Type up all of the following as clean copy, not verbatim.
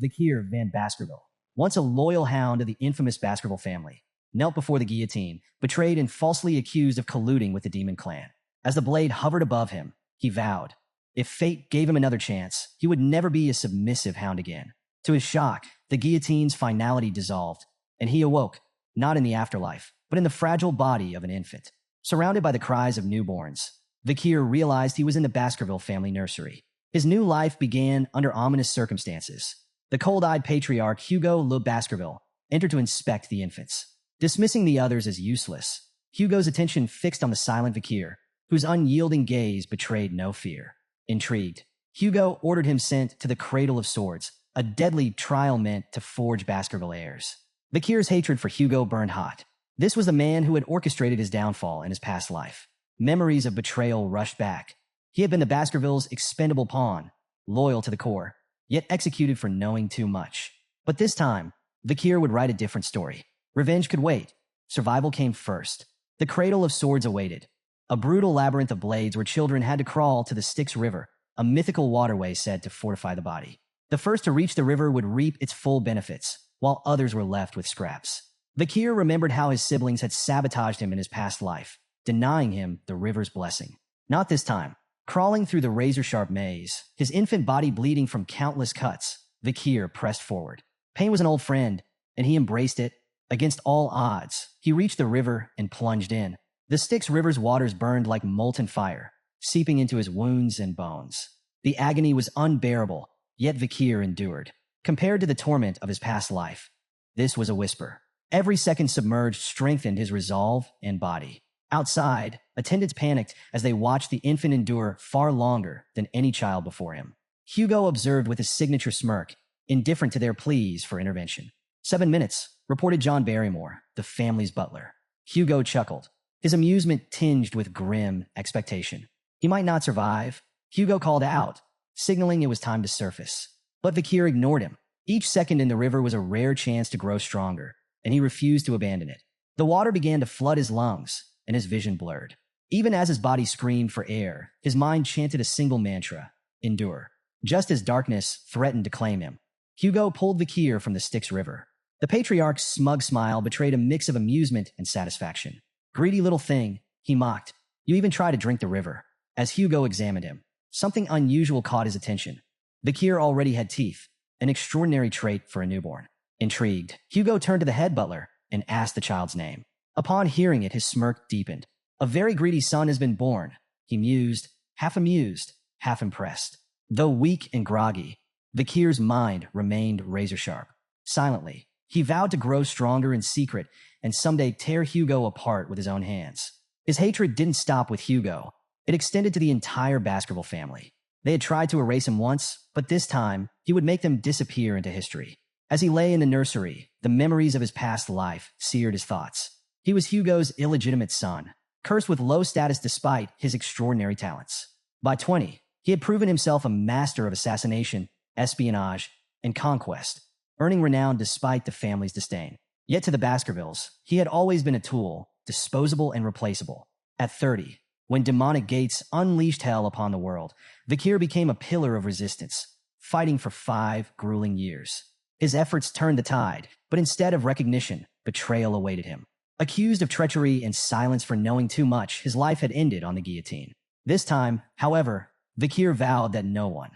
Vakir van Baskerville, once a loyal hound of the infamous Baskerville family, knelt before the guillotine, betrayed and falsely accused of colluding with the demon clan. As the blade hovered above him, he vowed, if fate gave him another chance, he would never be a submissive hound again. To his shock, the guillotine's finality dissolved, and he awoke, not in the afterlife, but in the fragile body of an infant. Surrounded by the cries of newborns, Vakir realized he was in the Baskerville family nursery. His new life began under ominous circumstances. The cold-eyed patriarch Hugo Le Baskerville entered to inspect the infants. Dismissing the others as useless, Hugo's attention fixed on the silent Vakir, whose unyielding gaze betrayed no fear. Intrigued, Hugo ordered him sent to the Cradle of Swords, a deadly trial meant to forge Baskerville heirs. Vakir's hatred for Hugo burned hot. This was the man who had orchestrated his downfall in his past life. Memories of betrayal rushed back. He had been the Baskervilles' expendable pawn, loyal to the core, yet executed for knowing too much. But this time, Vakir would write a different story. Revenge could wait. Survival came first. The Cradle of Swords awaited, a brutal labyrinth of blades where children had to crawl to the Styx River, a mythical waterway said to fortify the body. The first to reach the river would reap its full benefits, while others were left with scraps. Vakir remembered how his siblings had sabotaged him in his past life, denying him the river's blessing. Not this time. Crawling through the razor-sharp maze, his infant body bleeding from countless cuts, Vakir pressed forward. Pain was an old friend, and he embraced it. Against all odds, he reached the river and plunged in. The Styx River's waters burned like molten fire, seeping into his wounds and bones. The agony was unbearable, yet Vakir endured. Compared to the torment of his past life, this was a whisper. Every second submerged strengthened his resolve and body. Outside, attendants panicked as they watched the infant endure far longer than any child before him. Hugo observed with his signature smirk, indifferent to their pleas for intervention. 7 minutes, reported John Barrymore, the family's butler. Hugo chuckled, his amusement tinged with grim expectation. He might not survive. Hugo called out, signaling it was time to surface. But Vakir ignored him. Each second in the river was a rare chance to grow stronger, and he refused to abandon it. The water began to flood his lungs, and his vision blurred. Even as his body screamed for air, his mind chanted a single mantra, endure. Just as darkness threatened to claim him, Hugo pulled Vakir from the Styx River. The patriarch's smug smile betrayed a mix of amusement and satisfaction. Greedy little thing, he mocked. You even try to drink the river. As Hugo examined him, something unusual caught his attention. Vakir already had teeth, an extraordinary trait for a newborn. Intrigued, Hugo turned to the head butler and asked the child's name. Upon hearing it, his smirk deepened. A very greedy son has been born, he mused, half amused, half impressed. Though weak and groggy, Vakir's mind remained razor-sharp. Silently, he vowed to grow stronger in secret and someday tear Hugo apart with his own hands. His hatred didn't stop with Hugo. It extended to the entire Baskerville family. They had tried to erase him once, but this time, he would make them disappear into history. As he lay in the nursery, the memories of his past life seared his thoughts. He was Hugo's illegitimate son, cursed with low status despite his extraordinary talents. By 20, he had proven himself a master of assassination, espionage, and conquest, earning renown despite the family's disdain. Yet to the Baskervilles, he had always been a tool, disposable and replaceable. At 30, when demonic gates unleashed hell upon the world, Vakir became a pillar of resistance, fighting for 5 grueling years. His efforts turned the tide, but instead of recognition, betrayal awaited him. Accused of treachery and silence for knowing too much, his life had ended on the guillotine. This time, however, Vakir vowed that no one,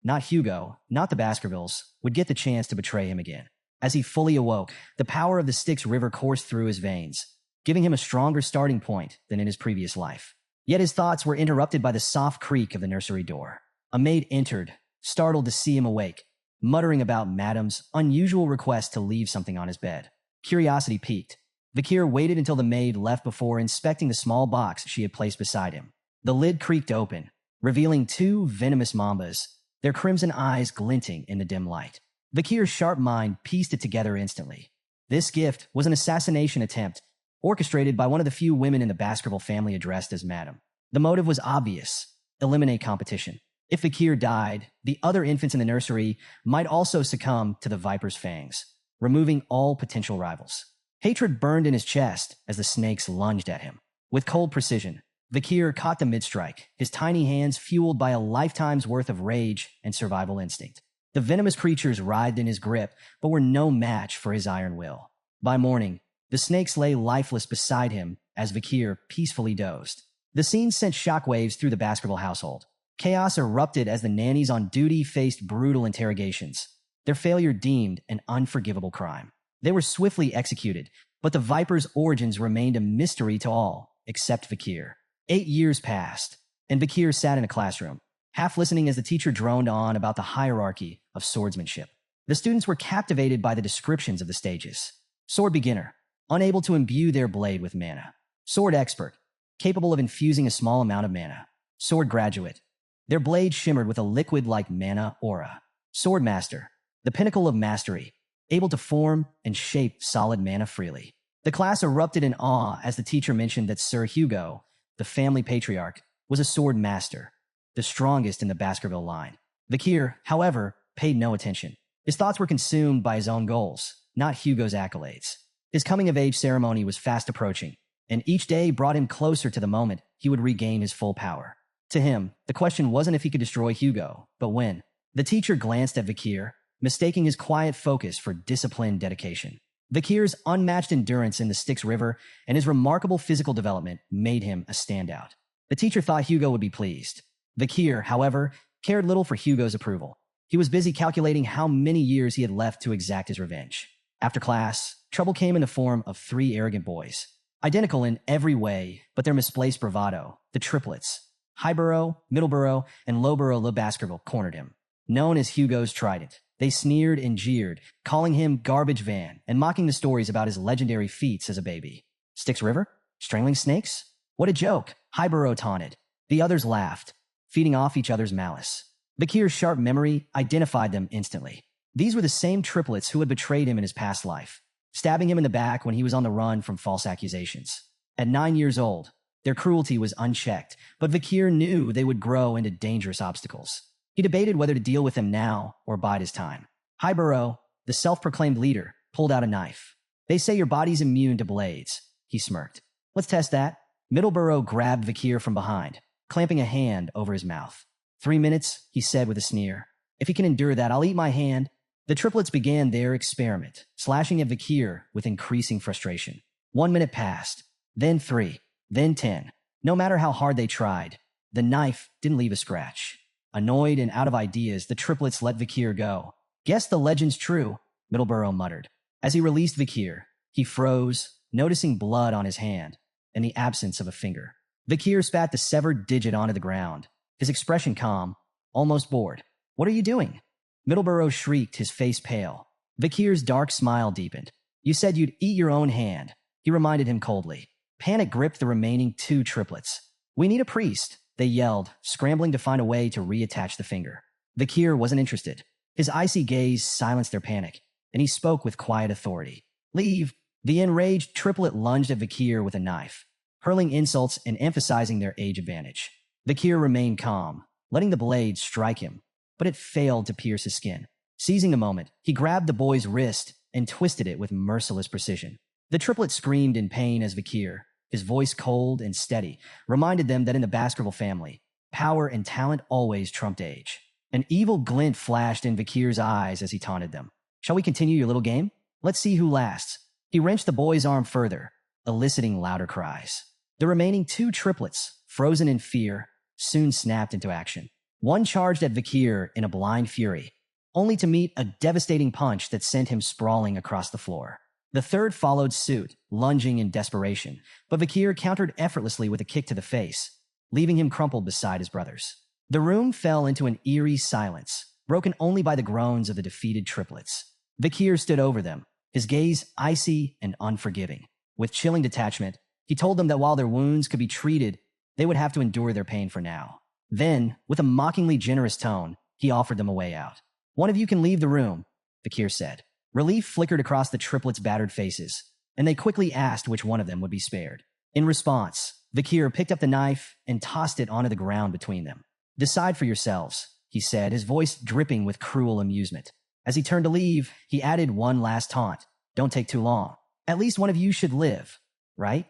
not Hugo, not the Baskervilles, would get the chance to betray him again. As he fully awoke, the power of the Styx River coursed through his veins, giving him a stronger starting point than in his previous life. Yet his thoughts were interrupted by the soft creak of the nursery door. A maid entered, startled to see him awake, muttering about Madam's unusual request to leave something on his bed. Curiosity piqued. Vakir waited until the maid left before inspecting the small box she had placed beside him. The lid creaked open, revealing 2 venomous mambas, their crimson eyes glinting in the dim light. Vakir's sharp mind pieced it together instantly. This gift was an assassination attempt, orchestrated by one of the few women in the Baskerville family addressed as Madam. The motive was obvious: eliminate competition. If Vakir died, the other infants in the nursery might also succumb to the Viper's fangs, removing all potential rivals. Hatred burned in his chest as the snakes lunged at him. With cold precision, Vakir caught the mid-strike, his tiny hands fueled by a lifetime's worth of rage and survival instinct. The venomous creatures writhed in his grip, but were no match for his iron will. By morning, the snakes lay lifeless beside him as Vakir peacefully dozed. The scene sent shockwaves through the Baskerville household. Chaos erupted as the nannies on duty faced brutal interrogations, their failure deemed an unforgivable crime. They were swiftly executed, but the Viper's origins remained a mystery to all, except Vakir. 8 years passed, and Vakir sat in a classroom, half listening as the teacher droned on about the hierarchy of swordsmanship. The students were captivated by the descriptions of the stages. Sword beginner, unable to imbue their blade with mana. Sword expert, capable of infusing a small amount of mana. Sword graduate, their blade shimmered with a liquid-like mana aura. Swordmaster, the pinnacle of mastery, able to form and shape solid mana freely. The class erupted in awe as the teacher mentioned that Sir Hugo, the family patriarch, was a sword master, the strongest in the Baskerville line. Vakir, however, paid no attention. His thoughts were consumed by his own goals, not Hugo's accolades. His coming-of-age ceremony was fast approaching, and each day brought him closer to the moment he would regain his full power. To him, the question wasn't if he could destroy Hugo, but when. The teacher glanced at Vakir, mistaking his quiet focus for disciplined dedication. Vakir's unmatched endurance in the Styx River and his remarkable physical development made him a standout. The teacher thought Hugo would be pleased. Vakir, however, cared little for Hugo's approval. He was busy calculating how many years he had left to exact his revenge. After class, trouble came in the form of 3 arrogant boys. Identical in every way, but their misplaced bravado, the triplets, Highborough, Middleborough, and Lowborough Le Baskerville cornered him. Known as Hugo's Trident, they sneered and jeered, calling him Garbage Van and mocking the stories about his legendary feats as a baby. Styx River? Strangling snakes? What a joke, Highborough taunted. The others laughed, feeding off each other's malice. Vakir's sharp memory identified them instantly. These were the same triplets who had betrayed him in his past life, stabbing him in the back when he was on the run from false accusations. At 9 years old, their cruelty was unchecked, but Vakir knew they would grow into dangerous obstacles. He debated whether to deal with them now or bide his time. Highborough, the self-proclaimed leader, pulled out a knife. They say your body's immune to blades, he smirked. Let's test that. Middleborough grabbed Vakir from behind, clamping a hand over his mouth. 3 minutes, he said with a sneer. If he can endure that, I'll eat my hand. The triplets began their experiment, slashing at Vakir with increasing frustration. 1 minute passed, then 3, then 10. No matter how hard they tried, the knife didn't leave a scratch. Annoyed and out of ideas, the triplets let Vakir go. Guess the legend's true, Middleborough muttered. As he released Vakir, he froze, noticing blood on his hand and the absence of a finger. Vakir spat the severed digit onto the ground, his expression calm, almost bored. What are you doing? Middleborough shrieked, his face pale. Vakir's dark smile deepened. You said you'd eat your own hand, he reminded him coldly. Panic gripped the remaining 2 triplets. We need a priest, they yelled, scrambling to find a way to reattach the finger. Vakir wasn't interested. His icy gaze silenced their panic, and he spoke with quiet authority. Leave! The enraged triplet lunged at Vakir with a knife, hurling insults and emphasizing their age advantage. Vakir remained calm, letting the blade strike him, but it failed to pierce his skin. Seizing the moment, he grabbed the boy's wrist and twisted it with merciless precision. The triplet screamed in pain as Vakir, his voice cold and steady, reminded them that in the Baskerville family, power and talent always trumped age. An evil glint flashed in Vakir's eyes as he taunted them. Shall we continue your little game? Let's see who lasts. He wrenched the boy's arm further, eliciting louder cries. The remaining 2 triplets, frozen in fear, soon snapped into action. One charged at Vakir in a blind fury, only to meet a devastating punch that sent him sprawling across the floor. The third followed suit, lunging in desperation, but Vakir countered effortlessly with a kick to the face, leaving him crumpled beside his brothers. The room fell into an eerie silence, broken only by the groans of the defeated triplets. Vakir stood over them, his gaze icy and unforgiving. With chilling detachment, he told them that while their wounds could be treated, they would have to endure their pain for now. Then, with a mockingly generous tone, he offered them a way out. One of you can leave the room, Vakir said. Relief flickered across the triplets' battered faces, and they quickly asked which one of them would be spared. In response, Vakir picked up the knife and tossed it onto the ground between them. Decide for yourselves, he said, his voice dripping with cruel amusement. As he turned to leave, he added one last taunt. Don't take too long. At least one of you should live, right?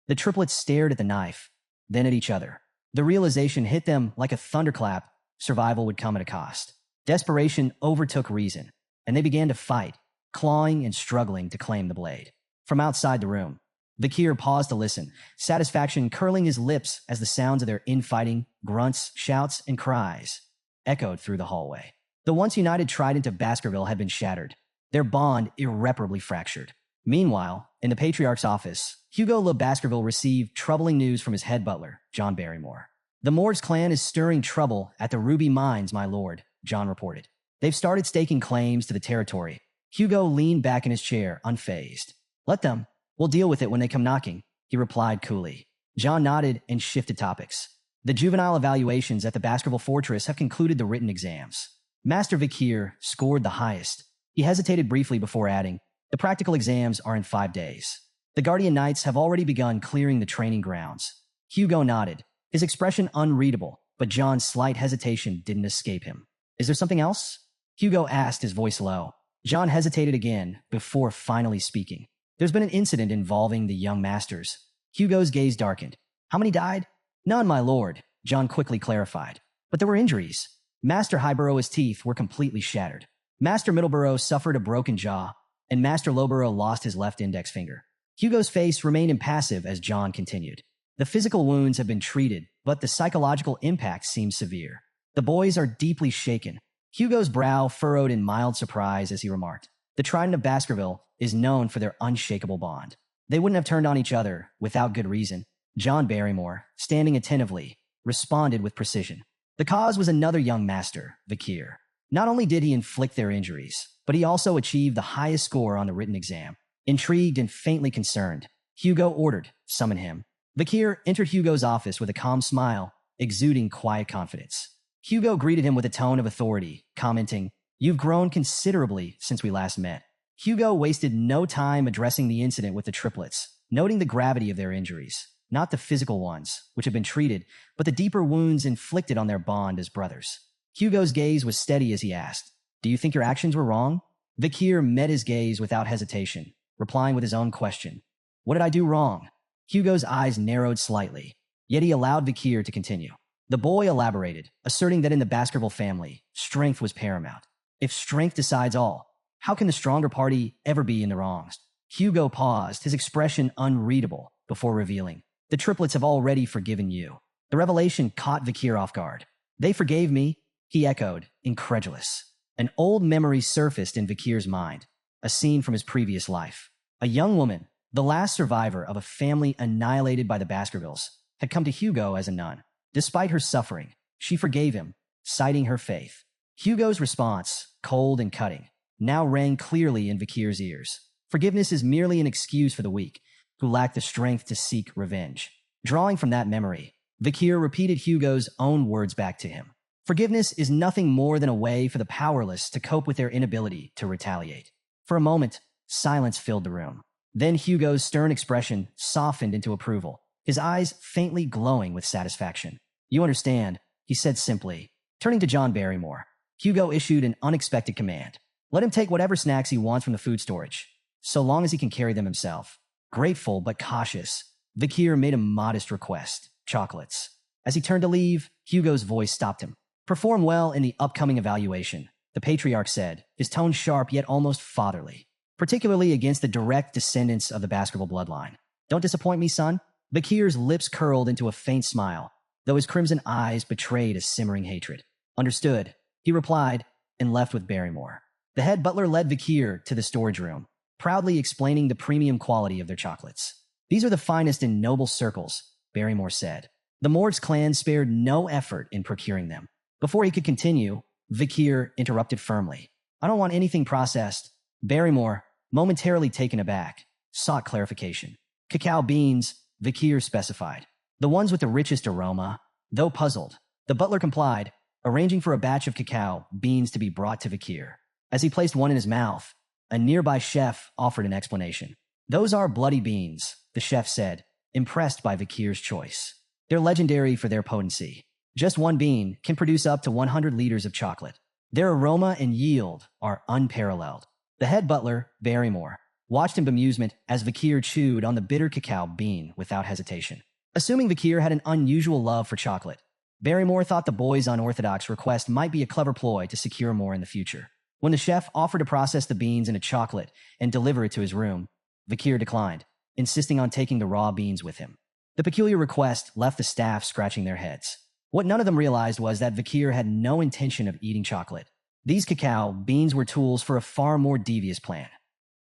The triplets stared at the knife, then at each other. The realization hit them like a thunderclap. Survival would come at a cost. Desperation overtook reason, and they began to fight, clawing and struggling to claim the blade. From outside the room, Vakir paused to listen, satisfaction curling his lips as the sounds of their infighting, grunts, shouts, and cries echoed through the hallway. The once united trident of Baskerville had been shattered, their bond irreparably fractured. Meanwhile, in the Patriarch's office, Hugo Le Baskerville received troubling news from his head butler, John Barrymore. "The Morg's clan is stirring trouble at the Ruby Mines, my lord," John reported. "They've started staking claims to the territory." Hugo leaned back in his chair, unfazed. "Let them. We'll deal with it when they come knocking," he replied coolly. John nodded and shifted topics. "The juvenile evaluations at the Baskerville Fortress have concluded the written exams. Master Vakir scored the highest." He hesitated briefly before adding, "The practical exams are in 5 days. The Guardian Knights have already begun clearing the training grounds." Hugo nodded, his expression unreadable, but John's slight hesitation didn't escape him. "Is there something else?" Hugo asked, his voice low. John hesitated again before finally speaking. "There's been an incident involving the young masters." Hugo's gaze darkened. "How many died?" "None, my lord," John quickly clarified. "But there were injuries. Master Highborough's teeth were completely shattered. Master Middleborough suffered a broken jaw, and Master Lowborough lost his left index finger." Hugo's face remained impassive as John continued. "The physical wounds have been treated, but the psychological impact seems severe. The boys are deeply shaken." Hugo's brow furrowed in mild surprise as he remarked, "The Trident of Baskerville is known for their unshakable bond. They wouldn't have turned on each other without good reason." John Barrymore, standing attentively, responded with precision. "The cause was another young master, Vakir. Not only did he inflict their injuries, but he also achieved the highest score on the written exam." Intrigued and faintly concerned, Hugo ordered, "Summon him." Vakir entered Hugo's office with a calm smile, exuding quiet confidence. Hugo greeted him with a tone of authority, commenting, "You've grown considerably since we last met." Hugo wasted no time addressing the incident with the triplets, noting the gravity of their injuries, not the physical ones, which had been treated, but the deeper wounds inflicted on their bond as brothers. Hugo's gaze was steady as he asked, "Do you think your actions were wrong?" Vakir met his gaze without hesitation, replying with his own question. "What did I do wrong?" Hugo's eyes narrowed slightly, yet he allowed Vakir to continue. The boy elaborated, asserting that in the Baskerville family, strength was paramount. If strength decides all, how can the stronger party ever be in the wrongs? Hugo paused, his expression unreadable, before revealing, "The triplets have already forgiven you." The revelation caught Vakir off guard. "They forgave me?" he echoed, incredulous. An old memory surfaced in Vakir's mind, a scene from his previous life. A young woman, the last survivor of a family annihilated by the Baskervilles, had come to Hugo as a nun. Despite her suffering, she forgave him, citing her faith. Hugo's response, cold and cutting, now rang clearly in Vakir's ears. Forgiveness is merely an excuse for the weak, who lack the strength to seek revenge. Drawing from that memory, Vakir repeated Hugo's own words back to him. Forgiveness is nothing more than a way for the powerless to cope with their inability to retaliate. For a moment, silence filled the room. Then Hugo's stern expression softened into approval, his eyes faintly glowing with satisfaction. "You understand," he said simply. Turning to John Barrymore, Hugo issued an unexpected command. "Let him take whatever snacks he wants from the food storage, so long as he can carry them himself." Grateful but cautious, Vakir made a modest request, chocolates. As he turned to leave, Hugo's voice stopped him. "Perform well in the upcoming evaluation," the Patriarch said, his tone sharp yet almost fatherly, "particularly against the direct descendants of the Baskerville bloodline. Don't disappoint me, son." Vakir's lips curled into a faint smile, though his crimson eyes betrayed a simmering hatred. "Understood," he replied, and left with Barrymore. The head butler led Vakir to the storage room, proudly explaining the premium quality of their chocolates. "These are the finest in noble circles," Barrymore said. The Morg's clan spared no effort in procuring them. Before he could continue, Vakir interrupted firmly. "I don't want anything processed." Barrymore, momentarily taken aback, sought clarification. "Cacao beans," Vakir specified. "The ones with the richest aroma." Though puzzled, the butler complied, arranging for a batch of cacao beans to be brought to Vakir. As he placed one in his mouth, a nearby chef offered an explanation. "Those are bloody beans," the chef said, impressed by Vakir's choice. "They're legendary for their potency. Just one bean can produce up to 100 liters of chocolate. Their aroma and yield are unparalleled." The head butler, Barrymore, watched in bemusement as Vakir chewed on the bitter cacao bean without hesitation. Assuming Vakir had an unusual love for chocolate, Barrymore thought the boy's unorthodox request might be a clever ploy to secure more in the future. When the chef offered to process the beans into chocolate and deliver it to his room, Vakir declined, insisting on taking the raw beans with him. The peculiar request left the staff scratching their heads. What none of them realized was that Vakir had no intention of eating chocolate. These cacao beans were tools for a far more devious plan,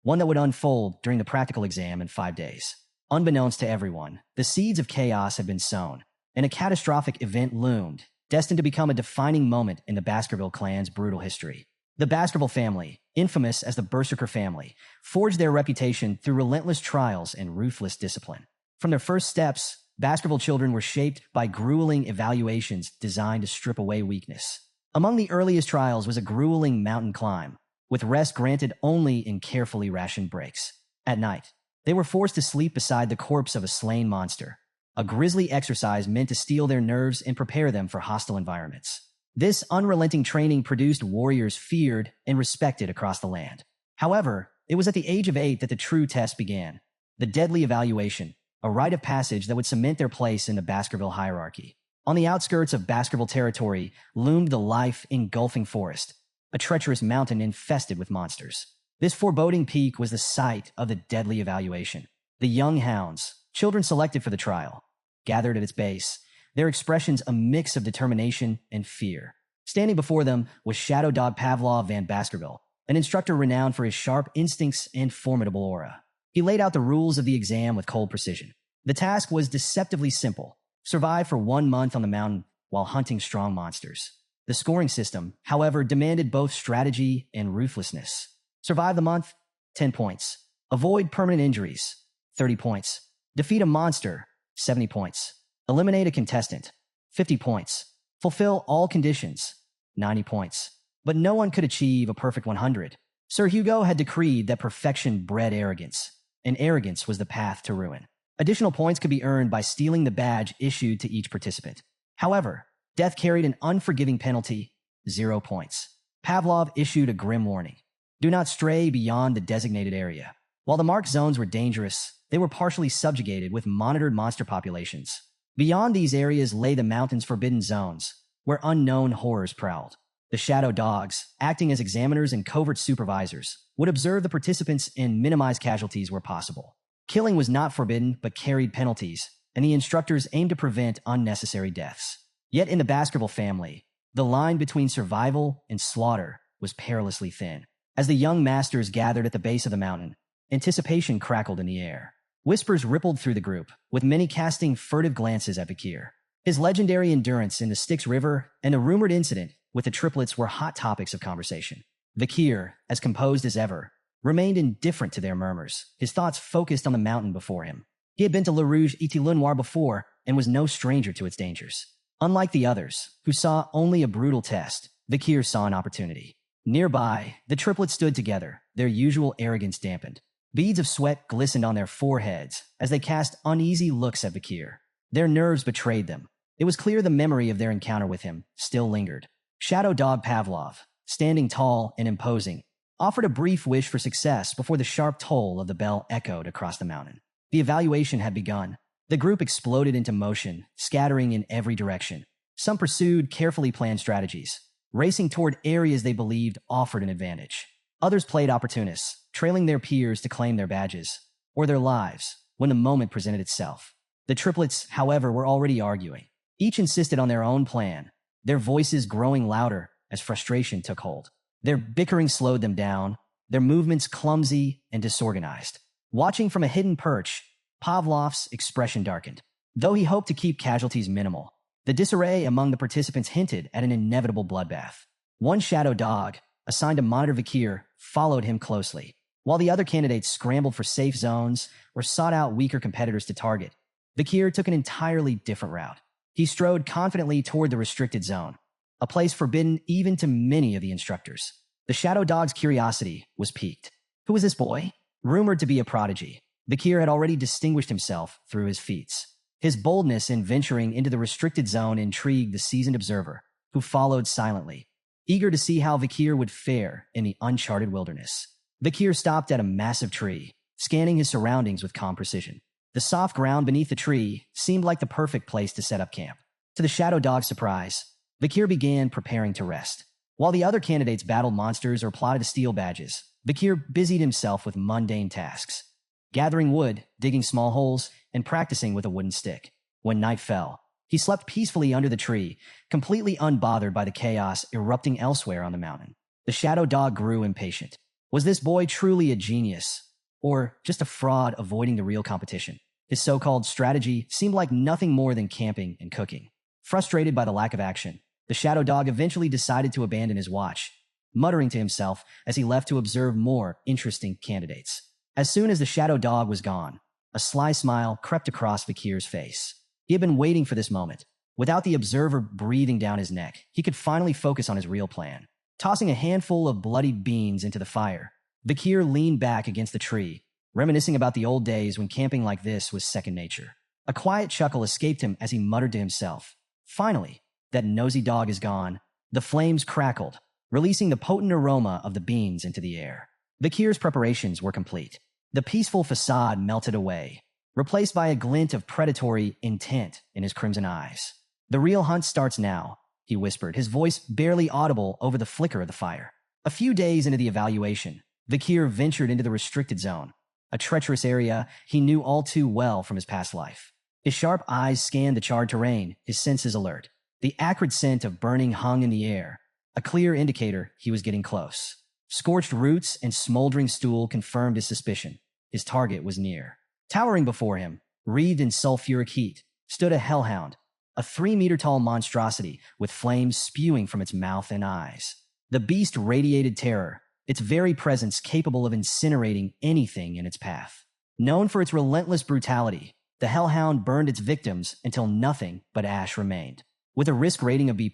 one that would unfold during the practical exam in 5 days. Unbeknownst to everyone, the seeds of chaos had been sown, and a catastrophic event loomed, destined to become a defining moment in the Baskerville clan's brutal history. The Baskerville family, infamous as the Berserker family, forged their reputation through relentless trials and ruthless discipline. From their first steps, Baskerville children were shaped by grueling evaluations designed to strip away weakness. Among the earliest trials was a grueling mountain climb, with rest granted only in carefully rationed breaks. At night, they were forced to sleep beside the corpse of a slain monster, a grisly exercise meant to steel their nerves and prepare them for hostile environments. This unrelenting training produced warriors feared and respected across the land. However, it was at the age of 8 that the true test began, the deadly evaluation, a rite of passage that would cement their place in the Baskerville hierarchy. On the outskirts of Baskerville territory loomed the life-engulfing forest, a treacherous mountain infested with monsters. This foreboding peak was the site of the deadly evaluation. The young hounds, children selected for the trial, gathered at its base, their expressions a mix of determination and fear. Standing before them was Shadow Dog Pavlov van Baskerville, an instructor renowned for his sharp instincts and formidable aura. He laid out the rules of the exam with cold precision. The task was deceptively simple: survive for 1 month on the mountain while hunting strong monsters. The scoring system, however, demanded both strategy and ruthlessness. Survive the month, 10 points. Avoid permanent injuries, 30 points. Defeat a monster, 70 points. Eliminate a contestant, 50 points. Fulfill all conditions, 90 points. But no one could achieve a perfect 100. Sir Hugo had decreed that perfection bred arrogance, and arrogance was the path to ruin. Additional points could be earned by stealing the badge issued to each participant. However, death carried an unforgiving penalty, 0 points. Pavlov issued a grim warning: do not stray beyond the designated area. While the marked zones were dangerous, they were partially subjugated with monitored monster populations. Beyond these areas lay the mountain's forbidden zones, where unknown horrors prowled. The shadow dogs, acting as examiners and covert supervisors, would observe the participants and minimize casualties where possible. Killing was not forbidden, but carried penalties, and the instructors aimed to prevent unnecessary deaths. Yet in the Baskerville family, the line between survival and slaughter was perilously thin. As the young masters gathered at the base of the mountain, anticipation crackled in the air. Whispers rippled through the group, with many casting furtive glances at Vakir. His legendary endurance in the Styx River and the rumored incident with the triplets were hot topics of conversation. Vakir, as composed as ever, remained indifferent to their murmurs, his thoughts focused on the mountain before him. He had been to Le Rouge et Le Noir before and was no stranger to its dangers. Unlike the others, who saw only a brutal test, Vakir saw an opportunity. Nearby, the triplets stood together, their usual arrogance dampened. Beads of sweat glistened on their foreheads as they cast uneasy looks at Vakir. Their nerves betrayed them. It was clear the memory of their encounter with him still lingered. Shadow Dog Pavlov, standing tall and imposing, offered a brief wish for success before the sharp toll of the bell echoed across the mountain. The evaluation had begun. The group exploded into motion, scattering in every direction. Some pursued carefully planned strategies, racing toward areas they believed offered an advantage. Others played opportunists, trailing their peers to claim their badges, or their lives, when the moment presented itself. The triplets, however, were already arguing. Each insisted on their own plan, their voices growing louder as frustration took hold. Their bickering slowed them down, their movements clumsy and disorganized. Watching from a hidden perch, Pavlov's expression darkened. Though he hoped to keep casualties minimal, the disarray among the participants hinted at an inevitable bloodbath. One shadow dog, assigned to monitor Vakir, followed him closely, while the other candidates scrambled for safe zones or sought out weaker competitors to target. Vakir took an entirely different route. He strode confidently toward the restricted zone, a place forbidden even to many of the instructors. The shadow dog's curiosity was piqued. Who was this boy? Rumored to be a prodigy, Vakir had already distinguished himself through his feats. His boldness in venturing into the restricted zone intrigued the seasoned observer, who followed silently, eager to see how Vakir would fare in the uncharted wilderness. Vakir stopped at a massive tree, scanning his surroundings with calm precision. The soft ground beneath the tree seemed like the perfect place to set up camp. To the Shadow Dog's surprise, Vakir began preparing to rest. While the other candidates battled monsters or plotted to steal badges, Vakir busied himself with mundane tasks, gathering wood, digging small holes, and practicing with a wooden stick. When night fell, he slept peacefully under the tree, completely unbothered by the chaos erupting elsewhere on the mountain. The Shadow Dog grew impatient. Was this boy truly a genius, or just a fraud avoiding the real competition? His so-called strategy seemed like nothing more than camping and cooking. Frustrated by the lack of action, the Shadow Dog eventually decided to abandon his watch, muttering to himself as he left to observe more interesting candidates. As soon as the Shadow Dog was gone, a sly smile crept across Vakir's face. He had been waiting for this moment. Without the observer breathing down his neck, he could finally focus on his real plan. Tossing a handful of bloody beans into the fire, Vakir leaned back against the tree, reminiscing about the old days when camping like this was second nature. A quiet chuckle escaped him as he muttered to himself. Finally, that nosy dog is gone. The flames crackled, releasing the potent aroma of the beans into the air. Vakir's preparations were complete. The peaceful facade melted away, replaced by a glint of predatory intent in his crimson eyes. The real hunt starts now, he whispered, his voice barely audible over the flicker of the fire. A few days into the evaluation, Vakir ventured into the restricted zone, a treacherous area he knew all too well from his past life. His sharp eyes scanned the charred terrain, his senses alert. The acrid scent of burning hung in the air, a clear indicator he was getting close. Scorched roots and smoldering stool confirmed his suspicion. His target was near. Towering before him, wreathed in sulfuric heat, stood a Hellhound, a 3-meter-tall monstrosity with flames spewing from its mouth and eyes. The beast radiated terror, its very presence capable of incinerating anything in its path. Known for its relentless brutality, the Hellhound burned its victims until nothing but ash remained. With a risk rating of B+,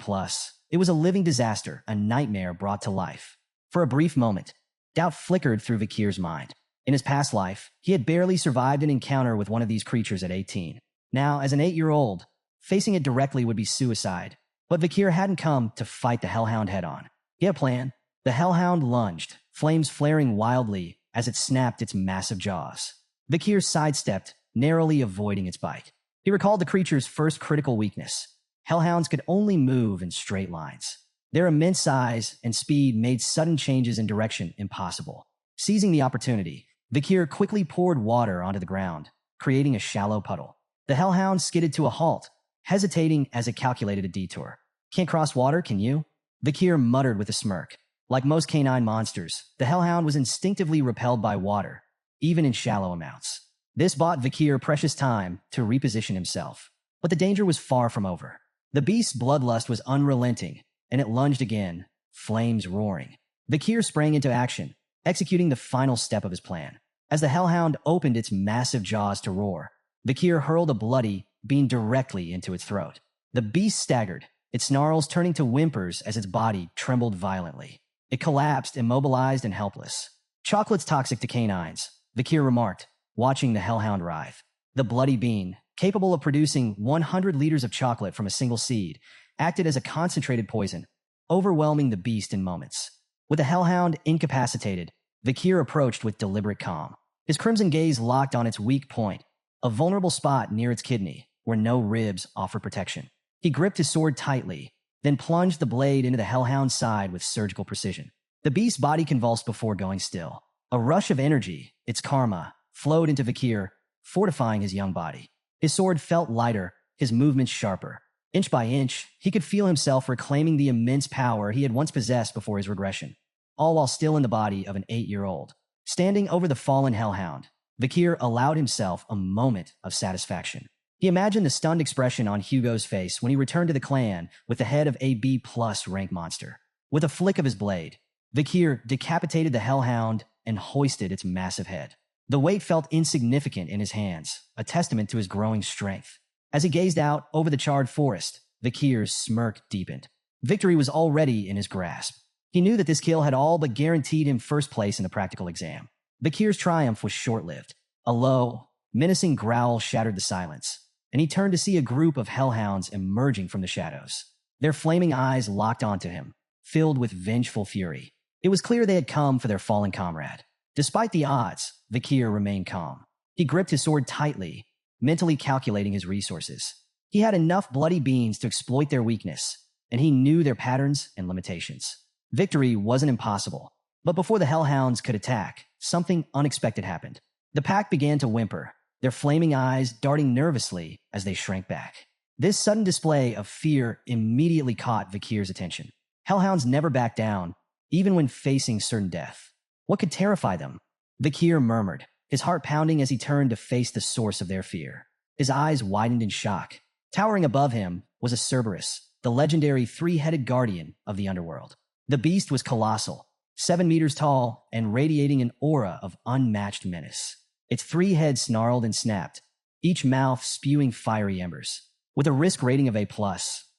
it was a living disaster, a nightmare brought to life. For a brief moment, doubt flickered through Vakir's mind. In his past life, he had barely survived an encounter with one of these creatures at 18. Now, as an 8-year-old, facing it directly would be suicide. But Vakir hadn't come to fight the Hellhound head-on. He had a plan. The Hellhound lunged, flames flaring wildly as it snapped its massive jaws. Vakir sidestepped, narrowly avoiding its bite. He recalled the creature's first critical weakness. Hellhounds could only move in straight lines. Their immense size and speed made sudden changes in direction impossible. Seizing the opportunity, Vakir quickly poured water onto the ground, creating a shallow puddle. The Hellhound skidded to a halt, hesitating as it calculated a detour. Can't cross water, can you? Vakir muttered with a smirk. Like most canine monsters, the Hellhound was instinctively repelled by water, even in shallow amounts. This bought Vakir precious time to reposition himself. But the danger was far from over. The beast's bloodlust was unrelenting, and it lunged again, flames roaring. Vakir sprang into action, executing the final step of his plan. As the Hellhound opened its massive jaws to roar, Vakir hurled a bloody bean directly into its throat. The beast staggered, its snarls turning to whimpers as its body trembled violently. It collapsed, immobilized and helpless. "Chocolate's toxic to canines," Vakir remarked, watching the Hellhound writhe. The bloody bean, capable of producing 100 liters of chocolate from a single seed, acted as a concentrated poison, overwhelming the beast in moments. With the Hellhound incapacitated, Vakir approached with deliberate calm. His crimson gaze locked on its weak point, a vulnerable spot near its kidney, where no ribs offered protection. He gripped his sword tightly, then plunged the blade into the Hellhound's side with surgical precision. The beast's body convulsed before going still. A rush of energy, its karma, flowed into Vakir, fortifying his young body. His sword felt lighter, his movements sharper. Inch by inch, he could feel himself reclaiming the immense power he had once possessed before his regression, all while still in the body of an 8-year-old. Standing over the fallen Hellhound, Vakir allowed himself a moment of satisfaction. He imagined the stunned expression on Hugo's face when he returned to the clan with the head of a B+ rank monster. With a flick of his blade, Vakir decapitated the Hellhound and hoisted its massive head. The weight felt insignificant in his hands, a testament to his growing strength. As he gazed out over the charred forest, Vakir's smirk deepened. Victory was already in his grasp. He knew that this kill had all but guaranteed him first place in the practical exam. Vakir's triumph was short-lived. A low, menacing growl shattered the silence, and he turned to see a group of Hellhounds emerging from the shadows. Their flaming eyes locked onto him, filled with vengeful fury. It was clear they had come for their fallen comrade. Despite the odds, Vakir remained calm. He gripped his sword tightly, mentally calculating his resources. He had enough bloody beings to exploit their weakness, and he knew their patterns and limitations. Victory wasn't impossible, but before the Hellhounds could attack, something unexpected happened. The pack began to whimper, their flaming eyes darting nervously as they shrank back. This sudden display of fear immediately caught Vakir's attention. Hellhounds never back down, even when facing certain death. What could terrify them? Vakir murmured, his heart pounding as he turned to face the source of their fear. His eyes widened in shock. Towering above him was a Cerberus, the legendary three-headed guardian of the underworld. The beast was colossal, 7 meters tall and radiating an aura of unmatched menace. Its 3 heads snarled and snapped, each mouth spewing fiery embers. With a risk rating of A+,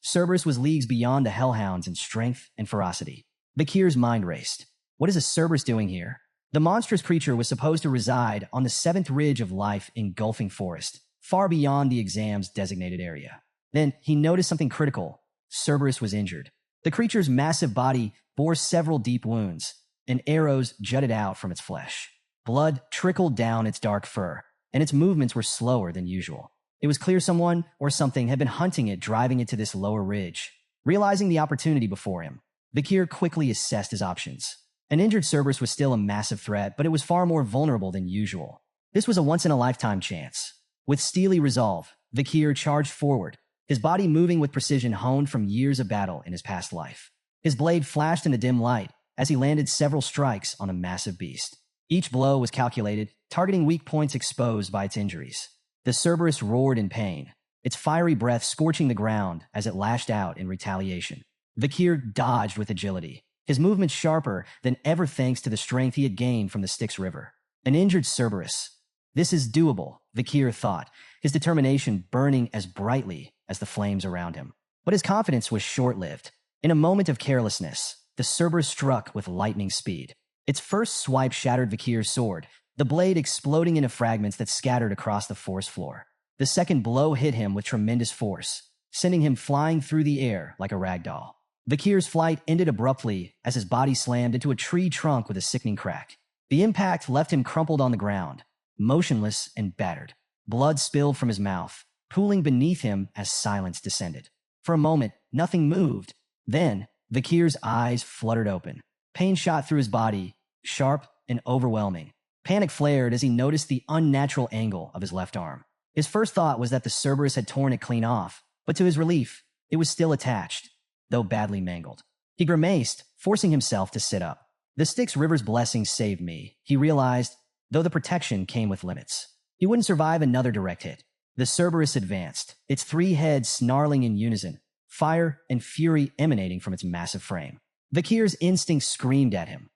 Cerberus was leagues beyond the Hellhounds in strength and ferocity. Vakir's mind raced. What is a Cerberus doing here? The monstrous creature was supposed to reside on the 7th ridge of life engulfing forest, far beyond the exam's designated area. Then he noticed something critical. Cerberus was injured. The creature's massive body bore several deep wounds, and arrows jutted out from its flesh. Blood trickled down its dark fur, and its movements were slower than usual. It was clear someone or something had been hunting it, driving it to this lower ridge. Realizing the opportunity before him, Vakir quickly assessed his options. An injured Cerberus was still a massive threat, but it was far more vulnerable than usual. This was a once-in-a-lifetime chance. With steely resolve, Vakir charged forward, his body moving with precision honed from years of battle in his past life. His blade flashed in the dim light as he landed several strikes on the massive beast. Each blow was calculated, targeting weak points exposed by its injuries. The Cerberus roared in pain, its fiery breath scorching the ground as it lashed out in retaliation. Vakir dodged with agility, his movements sharper than ever thanks to the strength he had gained from the Styx River. An injured Cerberus. This is doable, Vakir thought, his determination burning as brightly as the flames around him. But his confidence was short-lived. In a moment of carelessness, the Cerberus struck with lightning speed. Its first swipe shattered Vakir's sword, the blade exploding into fragments that scattered across the forest floor. The second blow hit him with tremendous force, sending him flying through the air like a ragdoll. Vakir's flight ended abruptly as his body slammed into a tree trunk with a sickening crack. The impact left him crumpled on the ground, motionless and battered. Blood spilled from his mouth, pooling beneath him as silence descended. For a moment, nothing moved. Then, Vakir's eyes fluttered open. Pain shot through his body, sharp and overwhelming. Panic flared as he noticed the unnatural angle of his left arm. His first thought was that the Cerberus had torn it clean off, but to his relief, it was still attached, though badly mangled. He grimaced, forcing himself to sit up. The Styx River's blessing saved me, he realized, though the protection came with limits. He wouldn't survive another direct hit. The Cerberus advanced, its 3 heads snarling in unison, fire and fury emanating from its massive frame. Vakir's instincts screamed at him.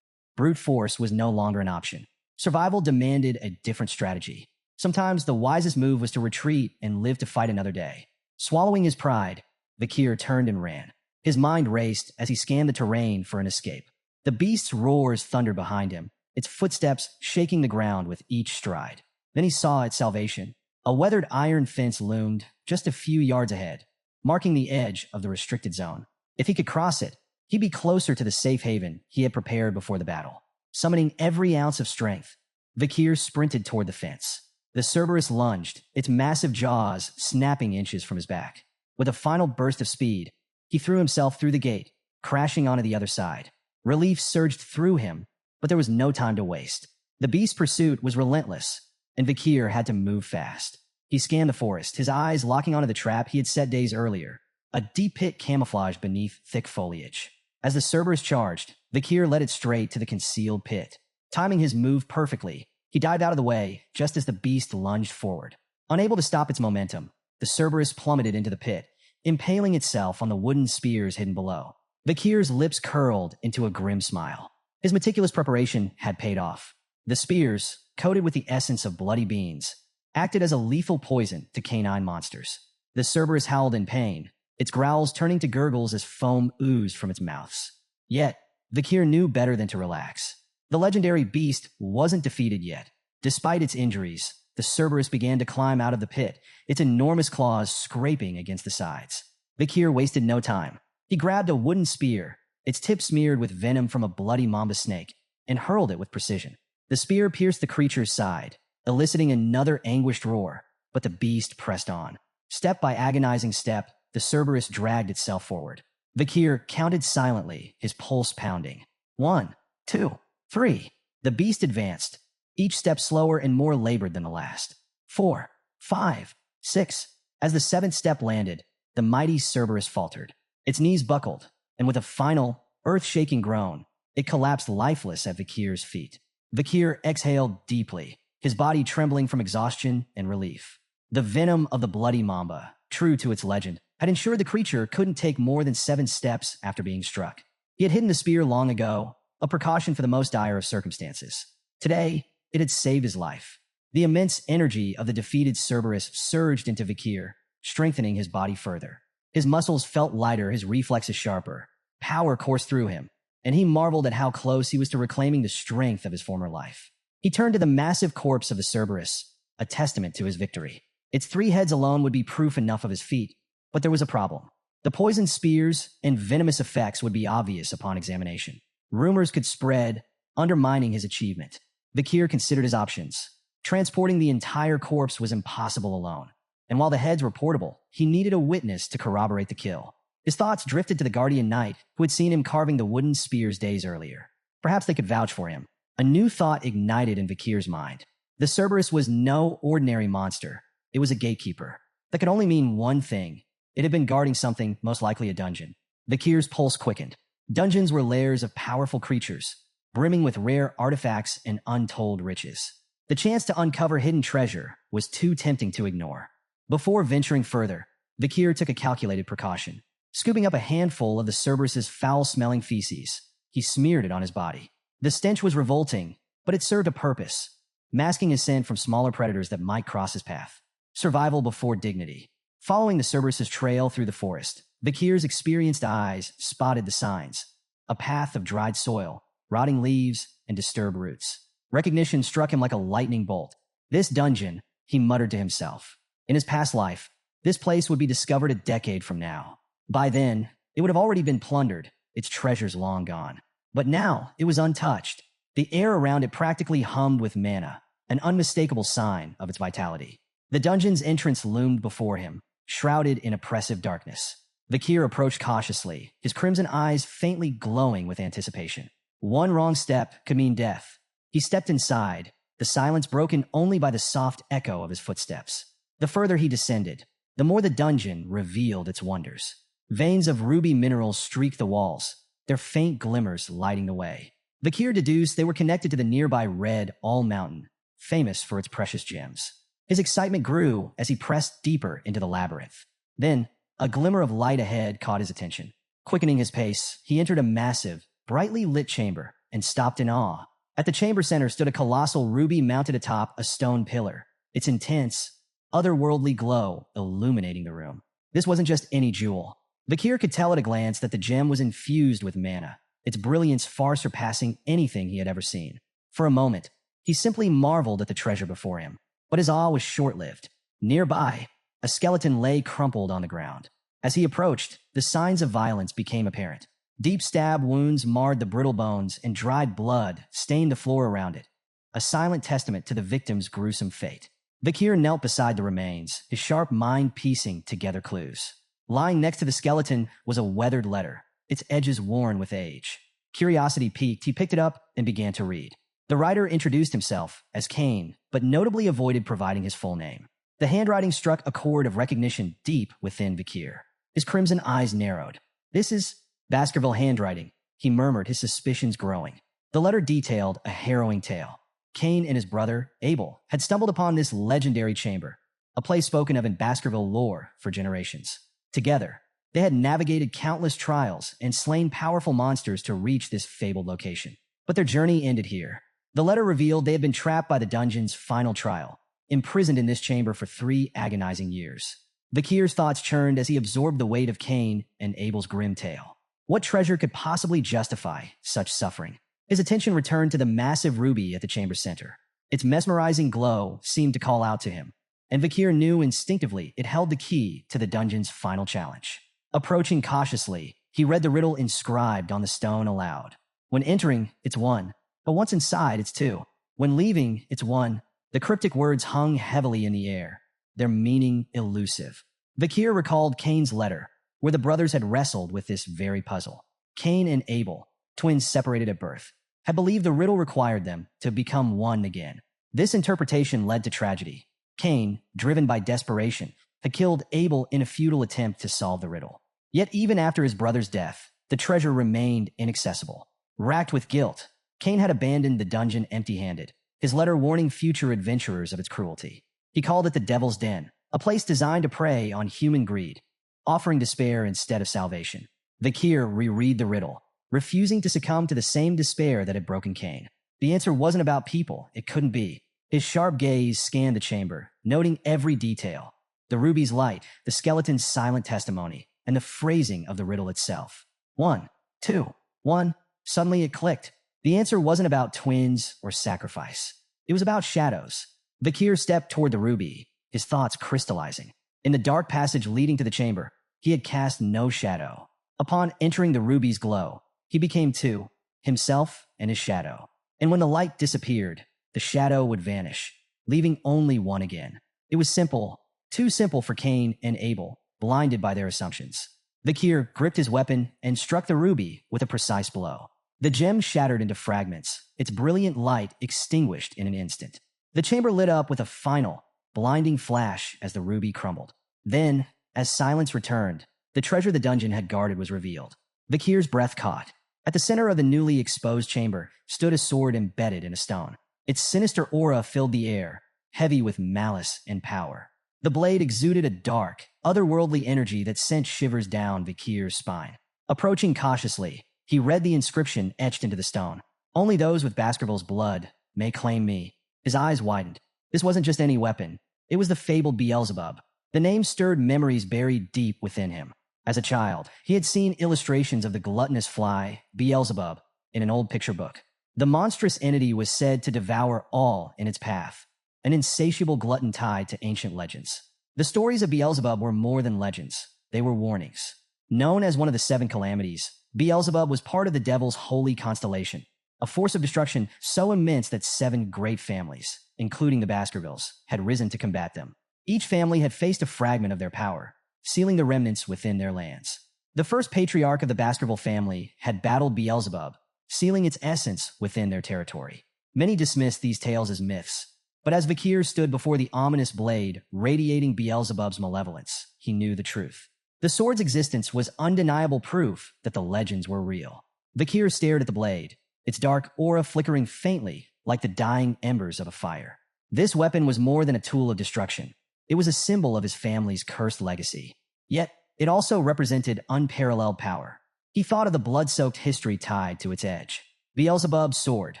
Brute force was no longer an option. Survival demanded a different strategy. Sometimes the wisest move was to retreat and live to fight another day. Swallowing his pride, Vakir turned and ran. His mind raced as he scanned the terrain for an escape. The beast's roars thundered behind him, its footsteps shaking the ground with each stride. Then he saw its salvation. A weathered iron fence loomed just a few yards ahead, marking the edge of the restricted zone. If he could cross it, he'd be closer to the safe haven he had prepared before the battle. Summoning every ounce of strength, Vakir sprinted toward the fence. The Cerberus lunged, its massive jaws snapping inches from his back. With a final burst of speed, he threw himself through the gate, crashing onto the other side. Relief surged through him, but there was no time to waste. The beast's pursuit was relentless, and Vakir had to move fast. He scanned the forest, his eyes locking onto the trap he had set days earlier, a deep pit camouflaged beneath thick foliage. As the Cerberus charged, Vakir led it straight to the concealed pit. Timing his move perfectly, he dived out of the way just as the beast lunged forward. Unable to stop its momentum, the Cerberus plummeted into the pit, impaling itself on the wooden spears hidden below. Vakir's lips curled into a grim smile. His meticulous preparation had paid off. The spears, coated with the essence of bloody beans, acted as a lethal poison to canine monsters. The Cerberus howled in pain, its growls turning to gurgles as foam oozed from its mouths. Yet, Vakir knew better than to relax. The legendary beast wasn't defeated yet. Despite its injuries, the Cerberus began to climb out of the pit, its enormous claws scraping against the sides. Vakir wasted no time. He grabbed a wooden spear, its tip smeared with venom from a bloody mamba snake, and hurled it with precision. The spear pierced the creature's side, eliciting another anguished roar, but the beast pressed on. Step by agonizing step, the Cerberus dragged itself forward. Vakir counted silently, his pulse pounding. 1, 2, 3. The beast advanced, each step slower and more labored than the last. 4, 5, 6. As the seventh step landed, the mighty Cerberus faltered. Its knees buckled, and with a final, earth-shaking groan, it collapsed lifeless at Vakir's feet. Vakir exhaled deeply, his body trembling from exhaustion and relief. The venom of the bloody mamba, true to its legend, had ensured the creature couldn't take more than 7 steps after being struck. He had hidden the spear long ago, a precaution for the most dire of circumstances. Today, it had saved his life. The immense energy of the defeated Cerberus surged into Vakir, strengthening his body further. His muscles felt lighter, his reflexes sharper. Power coursed through him, and he marveled at how close he was to reclaiming the strength of his former life. He turned to the massive corpse of the Cerberus, a testament to his victory. Its 3 heads alone would be proof enough of his feat, but there was a problem. The poison spears and venomous effects would be obvious upon examination. Rumors could spread, undermining his achievement. Vakir considered his options. Transporting the entire corpse was impossible alone, and while the heads were portable, he needed a witness to corroborate the kill. His thoughts drifted to the guardian knight who had seen him carving the wooden spears days earlier. Perhaps they could vouch for him. A new thought ignited in Vakir's mind. The Cerberus was no ordinary monster. It was a gatekeeper. That could only mean one thing. It had been guarding something, most likely a dungeon. Vakir's pulse quickened. Dungeons were lairs of powerful creatures, brimming with rare artifacts and untold riches. The chance to uncover hidden treasure was too tempting to ignore. Before venturing further, Vakir took a calculated precaution. Scooping up a handful of the Cerberus's foul-smelling feces, he smeared it on his body. The stench was revolting, but it served a purpose, masking his scent from smaller predators that might cross his path. Survival before dignity. Following the Cerberus's trail through the forest, Vakir's experienced eyes spotted the signs. A path of dried soil, rotting leaves, and disturbed roots. Recognition struck him like a lightning bolt. This dungeon, he muttered to himself. In his past life, this place would be discovered a decade from now. By then, it would have already been plundered, its treasures long gone. But now, it was untouched. The air around it practically hummed with mana, an unmistakable sign of its vitality. The dungeon's entrance loomed before him, shrouded in oppressive darkness. Vakir approached cautiously, his crimson eyes faintly glowing with anticipation. One wrong step could mean death. He stepped inside, the silence broken only by the soft echo of his footsteps. The further he descended, the more the dungeon revealed its wonders. Veins of ruby minerals streaked the walls, their faint glimmers lighting the way. Vakir deduced they were connected to the nearby Red All Mountain, famous for its precious gems. His excitement grew as he pressed deeper into the labyrinth. Then, a glimmer of light ahead caught his attention. Quickening his pace, he entered a massive, brightly lit chamber and stopped in awe. At the chamber center stood a colossal ruby mounted atop a stone pillar, its intense, otherworldly glow illuminating the room. This wasn't just any jewel. Vakir could tell at a glance that the gem was infused with mana, its brilliance far surpassing anything he had ever seen. For a moment, he simply marveled at the treasure before him, but his awe was short-lived. Nearby, a skeleton lay crumpled on the ground. As he approached, the signs of violence became apparent. Deep stab wounds marred the brittle bones, and dried blood stained the floor around it, a silent testament to the victim's gruesome fate. Vakir knelt beside the remains, his sharp mind piecing together clues. Lying next to the skeleton was a weathered letter, its edges worn with age. Curiosity piqued, he picked it up and began to read. The writer introduced himself as Cain, but notably avoided providing his full name. The handwriting struck a chord of recognition deep within Vakir. His crimson eyes narrowed. "This is Baskerville handwriting," he murmured, his suspicions growing. The letter detailed a harrowing tale. Cain and his brother, Abel, had stumbled upon this legendary chamber, a place spoken of in Baskerville lore for generations. Together, they had navigated countless trials and slain powerful monsters to reach this fabled location. But their journey ended here. The letter revealed they had been trapped by the dungeon's final trial, imprisoned in this chamber for 3 agonizing years. Vakir's thoughts churned as he absorbed the weight of Cain and Abel's grim tale. What treasure could possibly justify such suffering? His attention returned to the massive ruby at the chamber's center. Its mesmerizing glow seemed to call out to him, and Vakir knew instinctively it held the key to the dungeon's final challenge. Approaching cautiously, he read the riddle inscribed on the stone aloud. When entering, it's 1, but once inside, it's 2. When leaving, it's 1. The cryptic words hung heavily in the air, their meaning elusive. Vakir recalled Cain's letter, where the brothers had wrestled with this very puzzle. Cain and Abel, twins separated at birth, had believed the riddle required them to become one again. This interpretation led to tragedy. Cain, driven by desperation, had killed Abel in a futile attempt to solve the riddle. Yet even after his brother's death, the treasure remained inaccessible. Racked with guilt, Cain had abandoned the dungeon empty-handed, his letter warning future adventurers of its cruelty. He called it the Devil's Den, a place designed to prey on human greed, offering despair instead of salvation. Vakir reread the riddle, refusing to succumb to the same despair that had broken Cain. The answer wasn't about people, it couldn't be. His sharp gaze scanned the chamber, noting every detail. The ruby's light, the skeleton's silent testimony, and the phrasing of the riddle itself. 1, 2, 1. Suddenly it clicked. The answer wasn't about twins or sacrifice. It was about shadows. Vakir stepped toward the ruby, his thoughts crystallizing. In the dark passage leading to the chamber, he had cast no shadow. Upon entering the ruby's glow, he became two, himself and his shadow. And when the light disappeared, the shadow would vanish, leaving only one again. It was simple, too simple for Cain and Abel, blinded by their assumptions. Vakir gripped his weapon and struck the ruby with a precise blow. The gem shattered into fragments, its brilliant light extinguished in an instant. The chamber lit up with a final, blinding flash as the ruby crumbled. Then, as silence returned, the treasure the dungeon had guarded was revealed. Vakir's breath caught. At the center of the newly exposed chamber stood a sword embedded in a stone. Its sinister aura filled the air, heavy with malice and power. The blade exuded a dark, otherworldly energy that sent shivers down Vakir's spine. Approaching cautiously, he read the inscription etched into the stone. "Only those with Baskerville's blood may claim me." His eyes widened. This wasn't just any weapon. It was the fabled Beelzebub. The name stirred memories buried deep within him. As a child, he had seen illustrations of the gluttonous fly, Beelzebub, in an old picture book. The monstrous entity was said to devour all in its path, an insatiable glutton tied to ancient legends. The stories of Beelzebub were more than legends. They were warnings. Known as one of the seven calamities, Beelzebub was part of the devil's holy constellation, a force of destruction so immense that 7 great families, including the Baskervilles, had risen to combat them. Each family had faced a fragment of their power, sealing the remnants within their lands. The first patriarch of the Baskerville family had battled Beelzebub, sealing its essence within their territory. Many dismissed these tales as myths, but as Vakir stood before the ominous blade radiating Beelzebub's malevolence, he knew the truth. The sword's existence was undeniable proof that the legends were real. Vakir stared at the blade, its dark aura flickering faintly like the dying embers of a fire. This weapon was more than a tool of destruction. It was a symbol of his family's cursed legacy. Yet, it also represented unparalleled power. He thought of the blood-soaked history tied to its edge. Beelzebub's sword,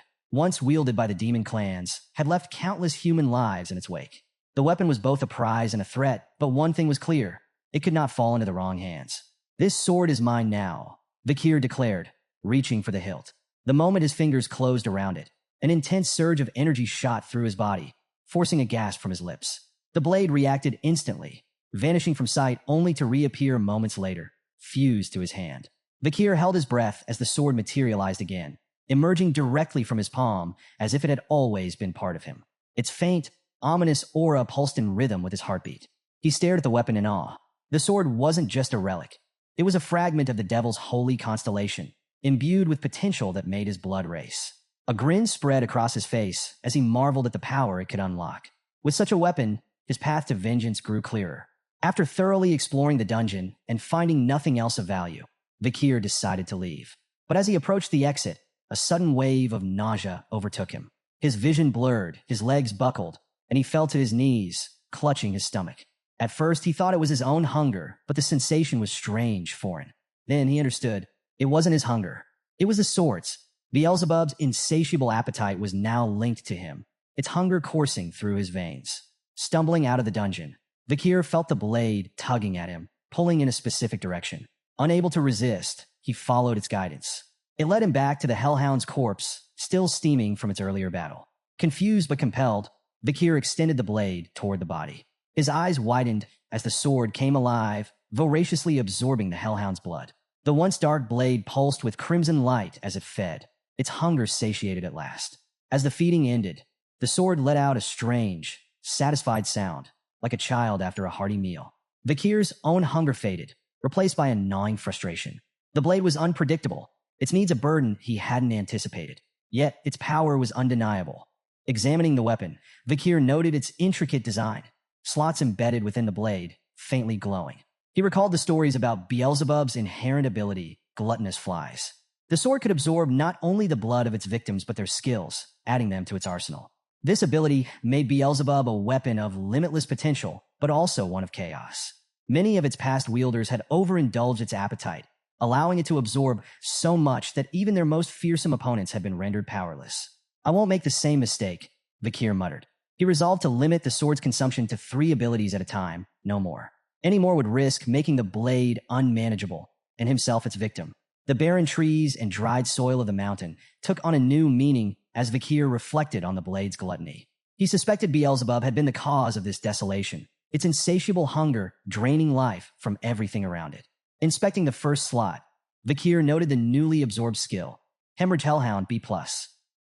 once wielded by the demon clans, had left countless human lives in its wake. The weapon was both a prize and a threat, but one thing was clear. It could not fall into the wrong hands. "This sword is mine now," Vakir declared, reaching for the hilt. The moment his fingers closed around it, an intense surge of energy shot through his body, forcing a gasp from his lips. The blade reacted instantly, vanishing from sight only to reappear moments later, fused to his hand. Vakir held his breath as the sword materialized again, emerging directly from his palm as if it had always been part of him. Its faint, ominous aura pulsed in rhythm with his heartbeat. He stared at the weapon in awe. The sword wasn't just a relic. It was a fragment of the devil's holy constellation, imbued with potential that made his blood race. A grin spread across his face as he marveled at the power it could unlock. With such a weapon, his path to vengeance grew clearer. After thoroughly exploring the dungeon and finding nothing else of value, Vakir decided to leave. But as he approached the exit, a sudden wave of nausea overtook him. His vision blurred, his legs buckled, and he fell to his knees, clutching his stomach. At first, he thought it was his own hunger, but the sensation was strange, foreign. Then he understood. It wasn't his hunger. It was the sword's. Beelzebub's insatiable appetite was now linked to him, its hunger coursing through his veins. Stumbling out of the dungeon, Vakir felt the blade tugging at him, pulling in a specific direction. Unable to resist, he followed its guidance. It led him back to the Hellhound's corpse, still steaming from its earlier battle. Confused but compelled, Vakir extended the blade toward the body. His eyes widened as the sword came alive, voraciously absorbing the Hellhound's blood. The once dark blade pulsed with crimson light as it fed, its hunger satiated at last. As the feeding ended, the sword let out a strange, satisfied sound, like a child after a hearty meal. Vakir's own hunger faded, replaced by a gnawing frustration. The blade was unpredictable, its needs a burden he hadn't anticipated. Yet, its power was undeniable. Examining the weapon, Vakir noted its intricate design, slots embedded within the blade, faintly glowing. He recalled the stories about Beelzebub's inherent ability, gluttonous flies. The sword could absorb not only the blood of its victims but their skills, adding them to its arsenal. This ability made Beelzebub a weapon of limitless potential, but also one of chaos. Many of its past wielders had overindulged its appetite, allowing it to absorb so much that even their most fearsome opponents had been rendered powerless. I won't make the same mistake, Vakir muttered. He resolved to limit the sword's consumption to 3 abilities at a time, no more. Any more would risk making the blade unmanageable, and himself its victim. The barren trees and dried soil of the mountain took on a new meaning as Vakir reflected on the blade's gluttony. He suspected Beelzebub had been the cause of this desolation, its insatiable hunger draining life from everything around it. Inspecting the first slot, Vakir noted the newly absorbed skill, Hemorrhage Hellhound B+.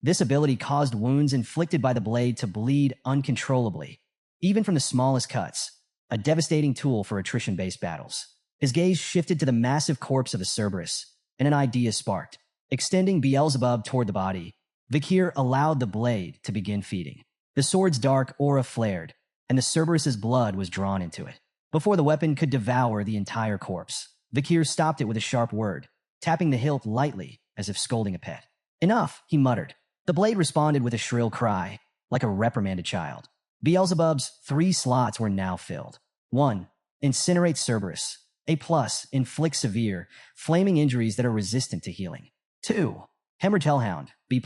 This ability caused wounds inflicted by the blade to bleed uncontrollably, even from the smallest cuts, a devastating tool for attrition-based battles. His gaze shifted to the massive corpse of the Cerberus, and an idea sparked. Extending Beelzebub toward the body, Vakir allowed the blade to begin feeding. The sword's dark aura flared, and the Cerberus's blood was drawn into it. Before the weapon could devour the entire corpse, Vakir stopped it with a sharp word, tapping the hilt lightly as if scolding a pet. Enough, he muttered. The blade responded with a shrill cry, like a reprimanded child. Beelzebub's 3 slots were now filled. 1. Incinerate Cerberus. A+, inflict severe, flaming injuries that are resistant to healing. 2. Hemorrhage Hellhound, B+,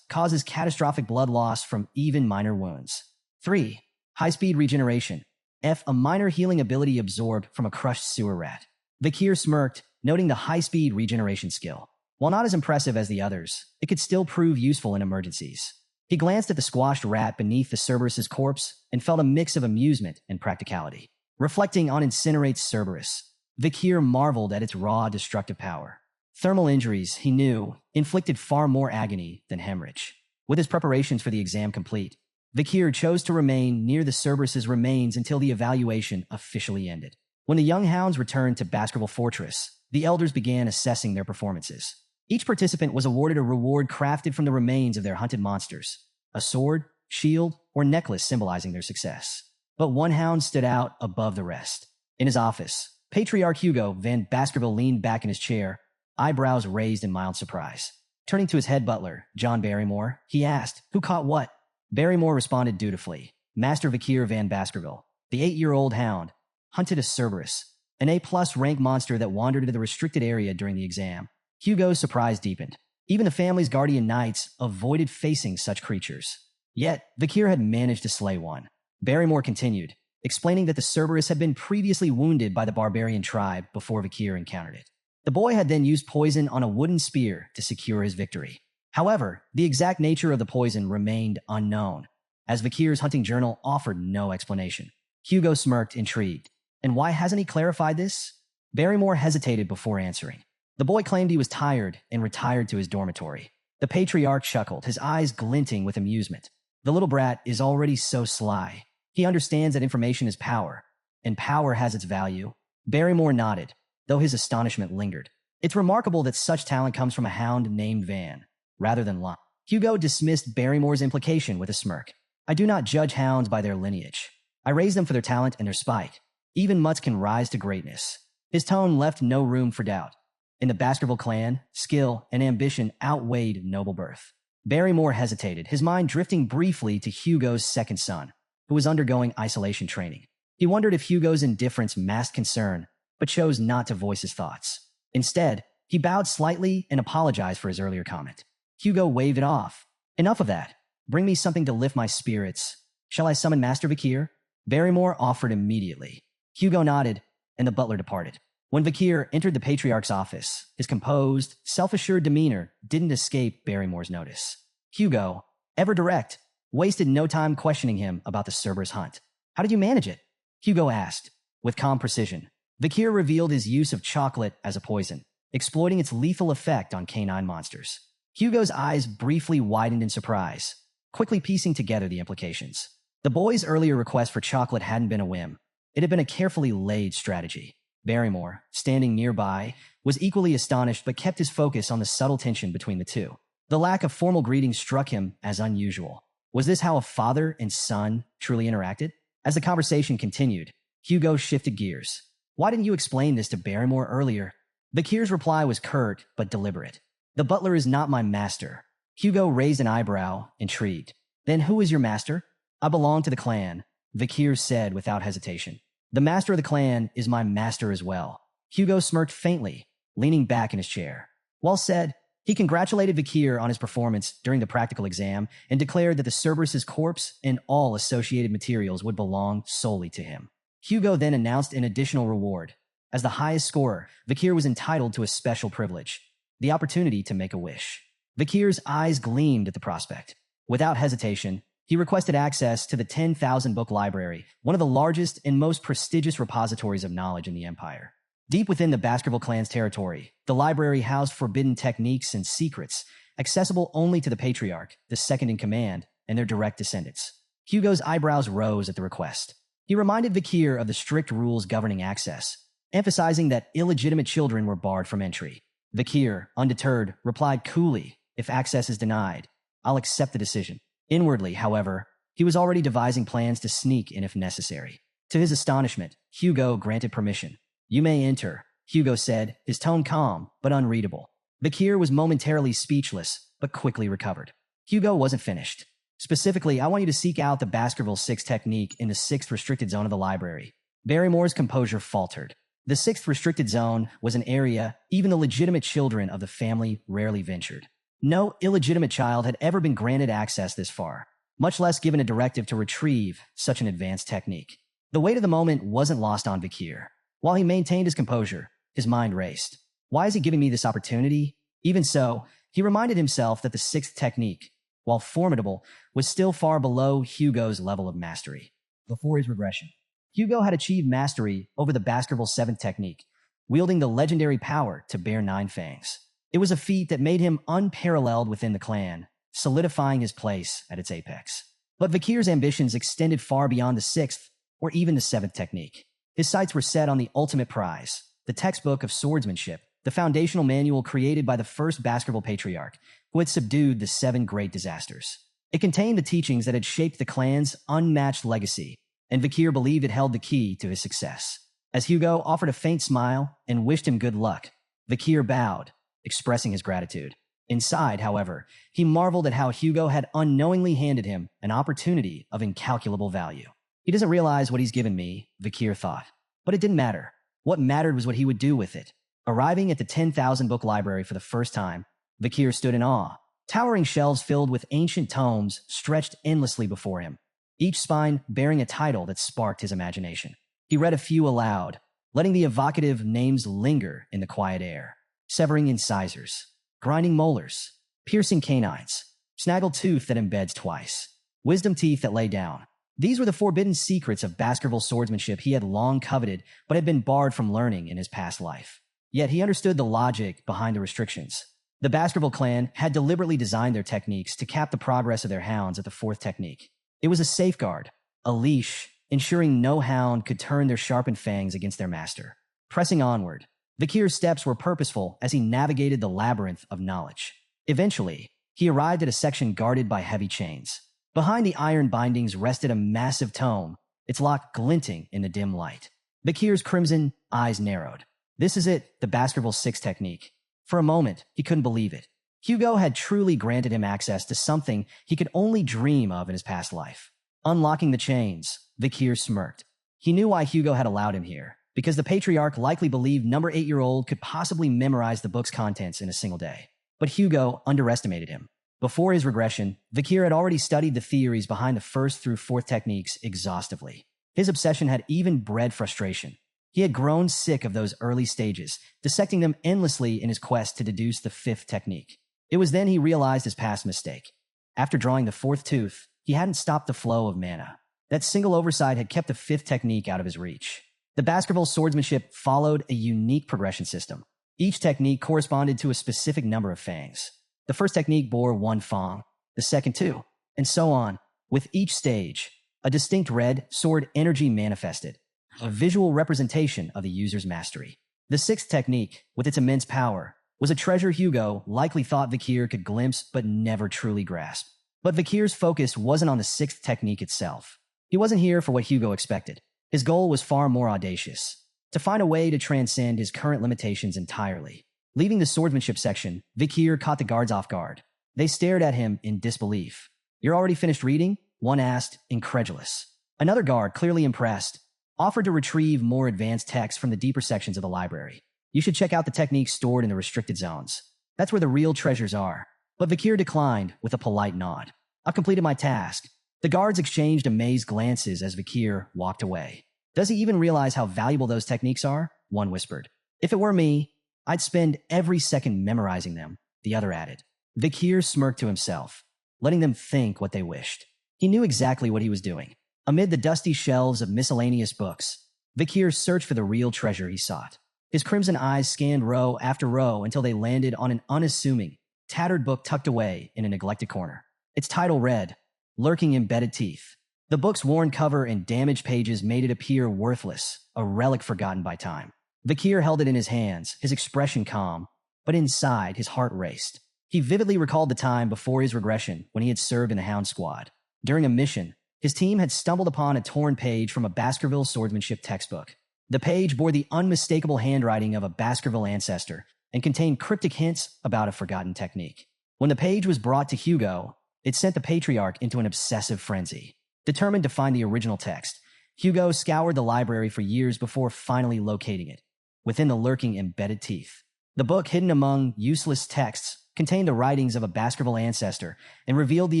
causes catastrophic blood loss from even minor wounds. 3. High-speed regeneration. F. A minor healing ability absorbed from a crushed sewer rat. Vakir smirked, noting the high-speed regeneration skill. While not as impressive as the others, it could still prove useful in emergencies. He glanced at the squashed rat beneath the Cerberus's corpse and felt a mix of amusement and practicality. Reflecting on Incinerate Cerberus, Vakir marveled at its raw, destructive power. Thermal injuries, he knew, inflicted far more agony than hemorrhage. With his preparations for the exam complete, Vakir chose to remain near the Cerberus's remains until the evaluation officially ended. When the young hounds returned to Baskerville Fortress, the elders began assessing their performances. Each participant was awarded a reward crafted from the remains of their hunted monsters, a sword, shield, or necklace symbolizing their success. But one hound stood out above the rest. In his office, Patriarch Hugo Van Baskerville leaned back in his chair, eyebrows raised in mild surprise. Turning to his head butler, John Barrymore, he asked, "Who caught what?" Barrymore responded dutifully. Master Vakir Van Baskerville, the 8-year-old hound, hunted a Cerberus, an A+ rank monster that wandered into the restricted area during the exam. Hugo's surprise deepened. Even the family's guardian knights avoided facing such creatures. Yet, Vakir had managed to slay one. Barrymore continued, explaining that the Cerberus had been previously wounded by the barbarian tribe before Vakir encountered it. The boy had then used poison on a wooden spear to secure his victory. However, the exact nature of the poison remained unknown, as Vakir's hunting journal offered no explanation. Hugo smirked, intrigued. And why hasn't he clarified this? Barrymore hesitated before answering. The boy claimed he was tired and retired to his dormitory. The Patriarch chuckled, his eyes glinting with amusement. The little brat is already so sly. He understands that information is power, and power has its value. Barrymore nodded, though his astonishment lingered. It's remarkable that such talent comes from a hound named Van, rather than Law. Hugo dismissed Barrymore's implication with a smirk. I do not judge hounds by their lineage. I raise them for their talent and their spite. Even mutts can rise to greatness. His tone left no room for doubt. In the Baskerville clan, skill and ambition outweighed noble birth. Barrymore hesitated, his mind drifting briefly to Hugo's second son, who was undergoing isolation training. He wondered if Hugo's indifference masked concern, but chose not to voice his thoughts. Instead, he bowed slightly and apologized for his earlier comment. Hugo waved it off. Enough of that. Bring me something to lift my spirits. Shall I summon Master Vakir? Barrymore offered immediately. Hugo nodded, and the butler departed. When Vakir entered the Patriarch's office, his composed, self-assured demeanor didn't escape Barrymore's notice. Hugo, ever direct, wasted no time questioning him about the Cerberus hunt. How did you manage it? Hugo asked. With calm precision, Vakir revealed his use of chocolate as a poison, exploiting its lethal effect on canine monsters. Hugo's eyes briefly widened in surprise, quickly piecing together the implications. The boy's earlier request for chocolate hadn't been a whim. It had been a carefully laid strategy. Barrymore, standing nearby, was equally astonished but kept his focus on the subtle tension between the two. The lack of formal greeting struck him as unusual. Was this how a father and son truly interacted? As the conversation continued, Hugo shifted gears. Why didn't you explain this to Barrymore earlier? Vakir's reply was curt but deliberate. The butler is not my master. Hugo raised an eyebrow, intrigued. Then who is your master? I belong to the clan, Vakir said without hesitation. The master of the clan is my master as well. Hugo smirked faintly, leaning back in his chair. Well said. He congratulated Vakir on his performance during the practical exam and declared that the Cerberus's corpse and all associated materials would belong solely to him. Hugo then announced an additional reward. As the highest scorer, Vakir was entitled to a special privilege, the opportunity to make a wish. Vakir's eyes gleamed at the prospect. Without hesitation, he requested access to the 10,000 book library, one of the largest and most prestigious repositories of knowledge in the Empire. Deep within the Baskerville clan's territory, the library housed forbidden techniques and secrets, accessible only to the Patriarch, the second in command, and their direct descendants. Hugo's eyebrows rose at the request. He reminded Vakir of the strict rules governing access, emphasizing that illegitimate children were barred from entry. Vakir, undeterred, replied coolly, if access is denied, I'll accept the decision. Inwardly, however, he was already devising plans to sneak in if necessary. To his astonishment, Hugo granted permission. You may enter, Hugo said, his tone calm but unreadable. Vakir was momentarily speechless, but quickly recovered. Hugo wasn't finished. Specifically, I want you to seek out the Baskerville 6 technique in the 6th restricted zone of the library. Barrymore's composure faltered. The 6th restricted zone was an area even the legitimate children of the family rarely ventured. No illegitimate child had ever been granted access this far, much less given a directive to retrieve such an advanced technique. The weight of the moment wasn't lost on Vakir. While he maintained his composure, his mind raced. Why is he giving me this opportunity? Even so, he reminded himself that the 6th technique, while formidable, was still far below Hugo's level of mastery. Before his regression, Hugo had achieved mastery over the Baskerville 7th technique, wielding the legendary power to bear 9 fangs. It was a feat that made him unparalleled within the clan, solidifying his place at its apex. But Vakir's ambitions extended far beyond the 6th or even the 7th technique. His sights were set on the ultimate prize, the textbook of swordsmanship, the foundational manual created by the first Baskerville Patriarch, who had subdued the 7 great disasters. It contained the teachings that had shaped the clan's unmatched legacy, and Vakir believed it held the key to his success. As Hugo offered a faint smile and wished him good luck, Vakir bowed, expressing his gratitude. Inside, however, he marveled at how Hugo had unknowingly handed him an opportunity of incalculable value. He doesn't realize what he's given me, Vakir thought. But it didn't matter. What mattered was what he would do with it. Arriving at the 10,000 book library for the first time, Vakir stood in awe. Towering shelves filled with ancient tomes stretched endlessly before him, each spine bearing a title that sparked his imagination. He read a few aloud, letting the evocative names linger in the quiet air. Severing incisors, grinding molars, piercing canines, snaggled tooth that embeds twice, wisdom teeth that lay down. These were the forbidden secrets of Baskerville swordsmanship he had long coveted but had been barred from learning in his past life. Yet he understood the logic behind the restrictions. The Baskerville clan had deliberately designed their techniques to cap the progress of their hounds at the 4th technique. It was a safeguard, a leash, ensuring no hound could turn their sharpened fangs against their master. Pressing onward, Vakir's steps were purposeful as he navigated the labyrinth of knowledge. Eventually, he arrived at a section guarded by heavy chains. Behind the iron bindings rested a massive tome, its lock glinting in the dim light. Vakir's crimson eyes narrowed. This is it, the Baskerville 6 technique. For a moment, he couldn't believe it. Hugo had truly granted him access to something he could only dream of in his past life. Unlocking the chains, Vakir smirked. He knew why Hugo had allowed him here, because the Patriarch likely believed number 8-year-old could possibly memorize the book's contents in a single day. But Hugo underestimated him. Before his regression, Vakir had already studied the theories behind the 1st through 4th techniques exhaustively. His obsession had even bred frustration. He had grown sick of those early stages, dissecting them endlessly in his quest to deduce the 5th technique. It was then he realized his past mistake. After drawing the 4th tooth, he hadn't stopped the flow of mana. That single oversight had kept the 5th technique out of his reach. The Baskerville swordsmanship followed a unique progression system. Each technique corresponded to a specific number of fangs. The 1st technique bore 1 fang, the 2nd 2, and so on. With each stage, a distinct red sword energy manifested. a visual representation of the user's mastery. The sixth technique, with its immense power, was a treasure Hugo likely thought Vakir could glimpse but never truly grasp. But Vakir's focus wasn't on the sixth technique itself. He wasn't here for what Hugo expected. His goal was far more audacious: to find a way to transcend his current limitations entirely. Leaving the swordsmanship section, Vakir caught the guards off guard. They stared at him in disbelief. "You're already finished reading?" one asked, incredulous. Another guard, clearly impressed, offered to retrieve more advanced texts from the deeper sections of the library. "You should check out the techniques stored in the restricted zones. That's where the real treasures are." But Vakir declined with a polite nod. "I've completed my task." The guards exchanged amazed glances as Vakir walked away. "Does he even realize how valuable those techniques are?" one whispered. "If it were me, I'd spend every second memorizing them," the other added. Vakir smirked to himself, letting them think what they wished. He knew exactly what he was doing. Amid the dusty shelves of miscellaneous books, Vakir searched for the real treasure he sought. His crimson eyes scanned row after row until they landed on an unassuming, tattered book tucked away in a neglected corner. Its title read, Lurking Embedded Teeth. The book's worn cover and damaged pages made it appear worthless, a relic forgotten by time. Vakir held it in his hands, his expression calm, but inside his heart raced. He vividly recalled the time before his regression when he had served in the Hound squad. During a mission, his team had stumbled upon a torn page from a Baskerville swordsmanship textbook. The page bore the unmistakable handwriting of a Baskerville ancestor and contained cryptic hints about a forgotten technique. When the page was brought to Hugo, it sent the Patriarch into an obsessive frenzy. Determined to find the original text, Hugo scoured the library for years before finally locating it, within the lurking embedded teeth. The book, hidden among useless texts, contained the writings of a Baskerville ancestor and revealed the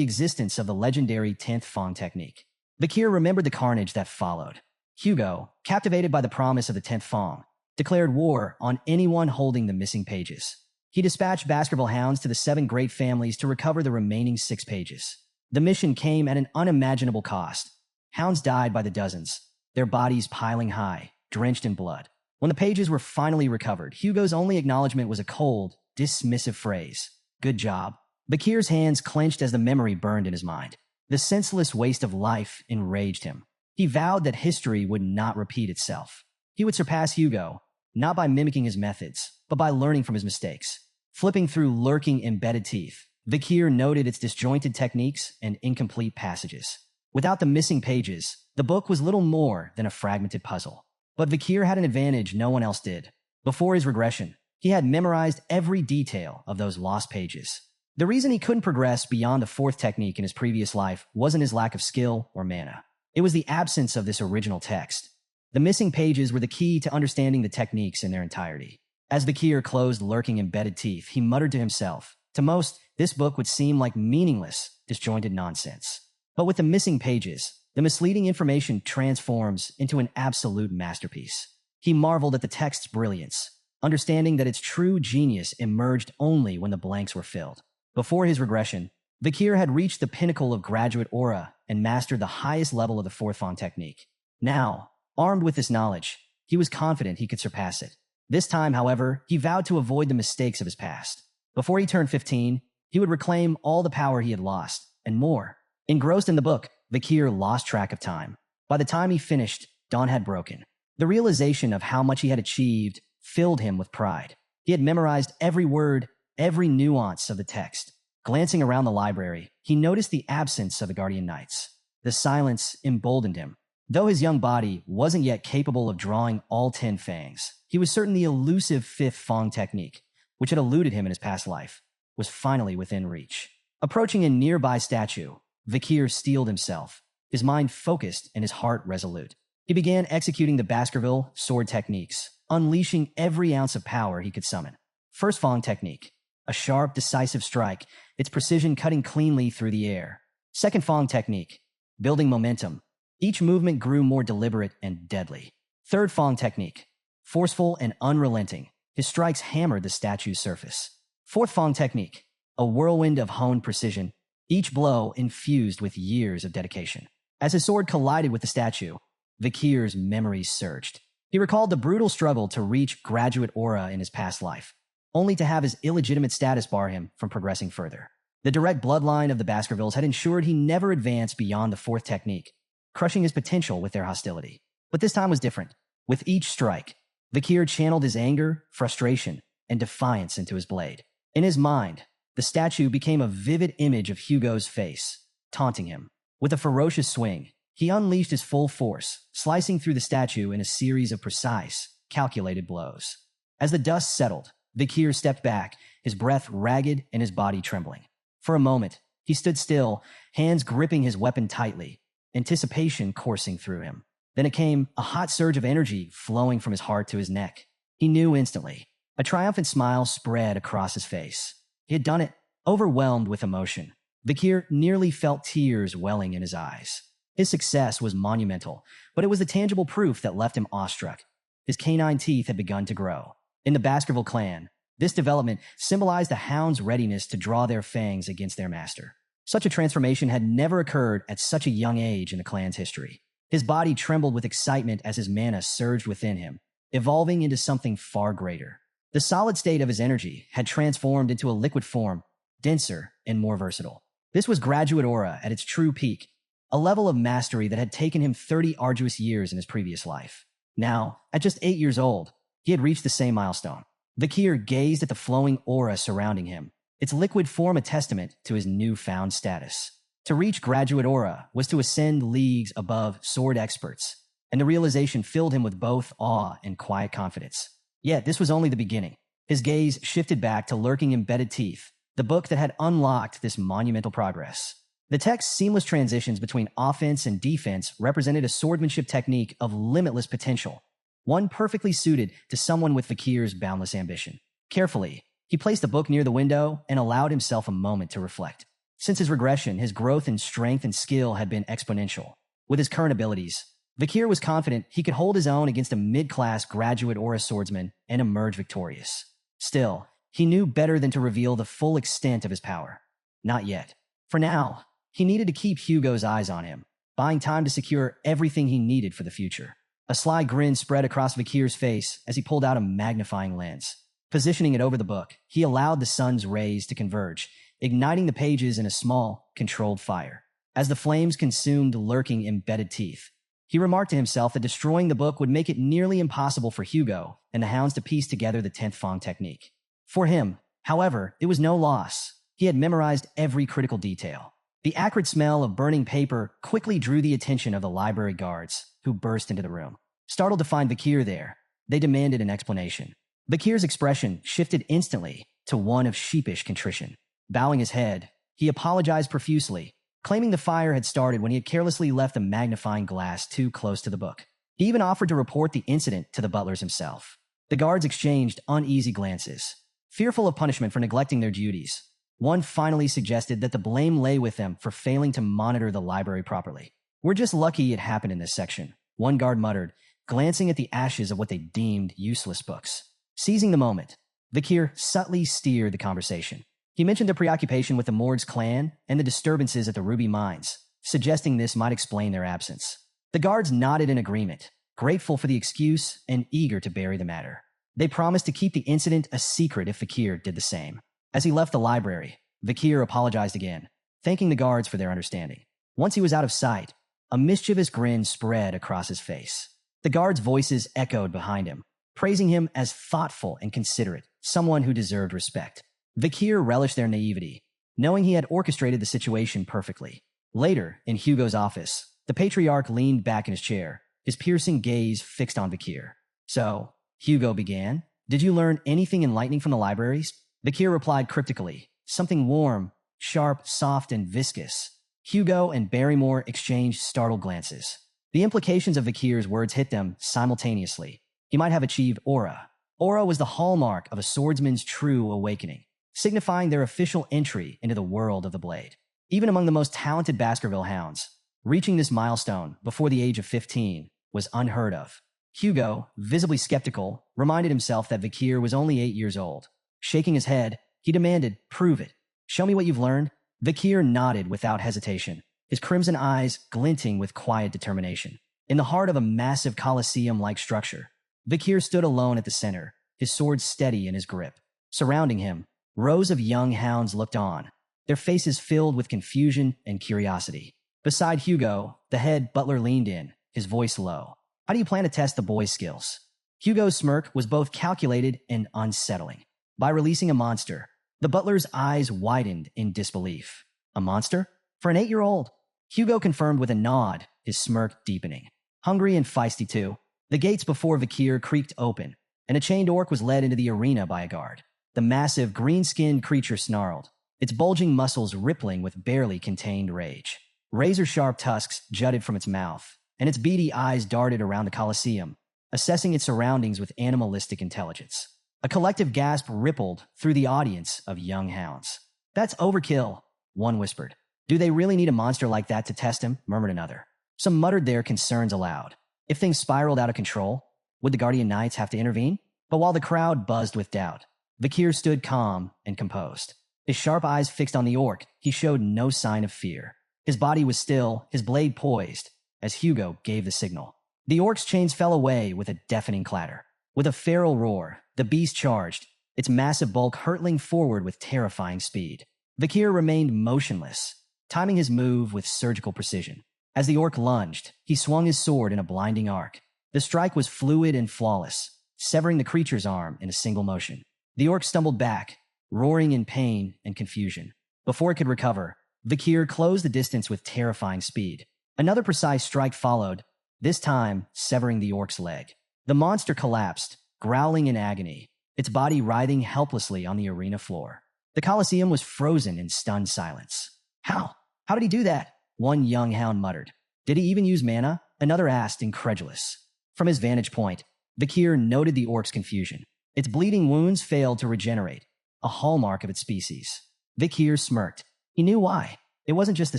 existence of the legendary 10th Fong technique. Vakir remembered the carnage that followed. Hugo, captivated by the promise of the 10th Fong, declared war on anyone holding the missing pages. He dispatched Baskerville hounds to the 7 great families to recover the remaining 6 pages. The mission came at an unimaginable cost. Hounds died by the dozens, their bodies piling high, drenched in blood. When the pages were finally recovered, Hugo's only acknowledgement was a cold, dismissive phrase. "Good job." Bakir's hands clenched as the memory burned in his mind. The senseless waste of life enraged him. He vowed that history would not repeat itself. He would surpass Hugo, not by mimicking his methods, but by learning from his mistakes. Flipping through lurking embedded teeth, Vakir noted its disjointed techniques and incomplete passages. Without the missing pages, the book was little more than a fragmented puzzle. But Vakir had an advantage no one else did. Before his regression, he had memorized every detail of those lost pages. The reason he couldn't progress beyond the 4th technique in his previous life wasn't his lack of skill or mana. It was the absence of this original text. The missing pages were the key to understanding the techniques in their entirety. As Vakir closed lurking embedded teeth, he muttered to himself, to most, this book would seem like meaningless, disjointed nonsense. But with the missing pages, the misleading information transforms into an absolute masterpiece. He marveled at the text's brilliance, understanding that its true genius emerged only when the blanks were filled. Before his regression, Vakir had reached the pinnacle of graduate aura and mastered the highest level of the 4th Fong technique. Now, armed with this knowledge, he was confident he could surpass it. This time, however, he vowed to avoid the mistakes of his past. Before he turned 15, he would reclaim all the power he had lost, and more. Engrossed in the book, Vakir lost track of time. By the time he finished, dawn had broken. The realization of how much he had achieved filled him with pride. He had memorized every word, every nuance of the text. Glancing around the library, he noticed the absence of the Guardian Knights. The silence emboldened him. Though his young body wasn't yet capable of drawing all 10 fangs, he was certain the elusive 5th Fong technique, which had eluded him in his past life, was finally within reach. Approaching a nearby statue, Vakir steeled himself, his mind focused and his heart resolute. He began executing the Baskerville sword techniques, unleashing every ounce of power he could summon. First Fong technique, a sharp, decisive strike, its precision cutting cleanly through the air. Second Fong technique, building momentum. Each movement grew more deliberate and deadly. Third Fong technique, forceful and unrelenting. His strikes hammered the statue's surface. Fourth Fong technique, a whirlwind of honed precision, each blow infused with years of dedication. As his sword collided with the statue, Vakir's memories surged. He recalled the brutal struggle to reach graduate aura in his past life, only to have his illegitimate status bar him from progressing further. The direct bloodline of the Baskervilles had ensured he never advanced beyond the 4th technique, crushing his potential with their hostility. But this time was different. With each strike, Vakir channeled his anger, frustration, and defiance into his blade. In his mind, the statue became a vivid image of Hugo's face, taunting him. With a ferocious swing, he unleashed his full force, slicing through the statue in a series of precise, calculated blows. As the dust settled, Vakir stepped back, his breath ragged and his body trembling. For a moment, he stood still, hands gripping his weapon tightly, anticipation coursing through him. Then it came, a hot surge of energy flowing from his heart to his neck. He knew instantly. A triumphant smile spread across his face. He had done it, overwhelmed with emotion. Vakir nearly felt tears welling in his eyes. His success was monumental, but it was the tangible proof that left him awestruck. His canine teeth had begun to grow. In the Baskerville clan, this development symbolized the Hound's readiness to draw their fangs against their master. Such a transformation had never occurred at such a young age in the clan's history. His body trembled with excitement as his mana surged within him, evolving into something far greater. The solid state of his energy had transformed into a liquid form, denser and more versatile. This was graduate aura at its true peak, a level of mastery that had taken him 30 arduous years in his previous life. Now, at just 8 years old, he had reached the same milestone. Vakir gazed at the flowing aura surrounding him, its liquid form a testament to his newfound status. To reach graduate aura was to ascend leagues above sword experts, and the realization filled him with both awe and quiet confidence. Yet this was only the beginning. His gaze shifted back to lurking embedded teeth, the book that had unlocked this monumental progress. The text's seamless transitions between offense and defense represented a swordsmanship technique of limitless potential, one perfectly suited to someone with Vakir's boundless ambition. Carefully, he placed the book near the window and allowed himself a moment to reflect. Since his regression, his growth in strength and skill had been exponential. With his current abilities, Vakir was confident he could hold his own against a mid-class graduate aura swordsman and emerge victorious. Still, he knew better than to reveal the full extent of his power. Not yet. For now, he needed to keep Hugo's eyes on him, buying time to secure everything he needed for the future. A sly grin spread across Vakir's face as he pulled out a magnifying lens. Positioning it over the book, he allowed the sun's rays to converge, igniting the pages in a small, controlled fire. As the flames consumed lurking embedded teeth, he remarked to himself that destroying the book would make it nearly impossible for Hugo and the Hounds to piece together the 10th Fong technique. For him, however, it was no loss. He had memorized every critical detail. The acrid smell of burning paper quickly drew the attention of the library guards, who burst into the room. Startled to find Vakir there, they demanded an explanation. Vakir's expression shifted instantly to one of sheepish contrition. Bowing his head, he apologized profusely, claiming the fire had started when he had carelessly left the magnifying glass too close to the book. He even offered to report the incident to the butlers himself. The guards exchanged uneasy glances. Fearful of punishment for neglecting their duties, one finally suggested that the blame lay with them for failing to monitor the library properly. "We're just lucky it happened in this section," one guard muttered, glancing at the ashes of what they deemed useless books. Seizing the moment, Vakir subtly steered the conversation. He mentioned their preoccupation with the Morg's clan and the disturbances at the Ruby Mines, suggesting this might explain their absence. The guards nodded in agreement, grateful for the excuse and eager to bury the matter. They promised to keep the incident a secret if Vakir did the same. As he left the library, Vakir apologized again, thanking the guards for their understanding. Once he was out of sight, a mischievous grin spread across his face. The guards' voices echoed behind him, praising him as thoughtful and considerate, someone who deserved respect. Vakir relished their naivety, knowing he had orchestrated the situation perfectly. Later, in Hugo's office, the Patriarch leaned back in his chair, his piercing gaze fixed on Vakir. "So," Hugo began, "did you learn anything enlightening from the libraries?" Vakir replied cryptically, something warm, sharp, soft, and viscous. Hugo and Barrymore exchanged startled glances. The implications of Vakir's words hit them simultaneously. He might have achieved aura. Aura was the hallmark of a swordsman's true awakening, signifying their official entry into the world of the blade. Even among the most talented Baskerville hounds, reaching this milestone before the age of 15 was unheard of. Hugo, visibly skeptical, reminded himself that Vakir was only 8 years old. Shaking his head, he demanded, "Prove it. Show me what you've learned." Vakir nodded without hesitation, his crimson eyes glinting with quiet determination. In the heart of a massive Colosseum-like structure, Vakir stood alone at the center, his sword steady in his grip. Surrounding him, rows of young hounds looked on, their faces filled with confusion and curiosity. Beside Hugo, the head butler leaned in, his voice low. How do you plan to test the boy's skills? Hugo's smirk was both calculated and unsettling. By releasing a monster, the butler's eyes widened in disbelief. A monster? For an 8-year-old? Hugo confirmed with a nod, his smirk deepening. Hungry and feisty too, the gates before Vakir creaked open, and a chained orc was led into the arena by a guard. The massive, green-skinned creature snarled, its bulging muscles rippling with barely contained rage. Razor-sharp tusks jutted from its mouth, and its beady eyes darted around the Coliseum, assessing its surroundings with animalistic intelligence. A collective gasp rippled through the audience of young hounds. "That's overkill," one whispered. "Do they really need a monster like that to test him?" murmured another. Some muttered their concerns aloud. If things spiraled out of control, would the Guardian Knights have to intervene? But while the crowd buzzed with doubt, Vakir stood calm and composed. His sharp eyes fixed on the orc, he showed no sign of fear. His body was still, his blade poised, as Hugo gave the signal. The orc's chains fell away with a deafening clatter. With a feral roar, the beast charged, its massive bulk hurtling forward with terrifying speed. Vakir remained motionless, timing his move with surgical precision. As the orc lunged, he swung his sword in a blinding arc. The strike was fluid and flawless, severing the creature's arm in a single motion. The orc stumbled back, roaring in pain and confusion. Before it could recover, Vakir closed the distance with terrifying speed. Another precise strike followed, this time severing the orc's leg. The monster collapsed, growling in agony, its body writhing helplessly on the arena floor. The Coliseum was frozen in stunned silence. How? How did he do that? One young hound muttered. Did he even use mana? Another asked, incredulous. From his vantage point, Vakir noted the orc's confusion. Its bleeding wounds failed to regenerate, a hallmark of its species. Vakir smirked. He knew why. It wasn't just the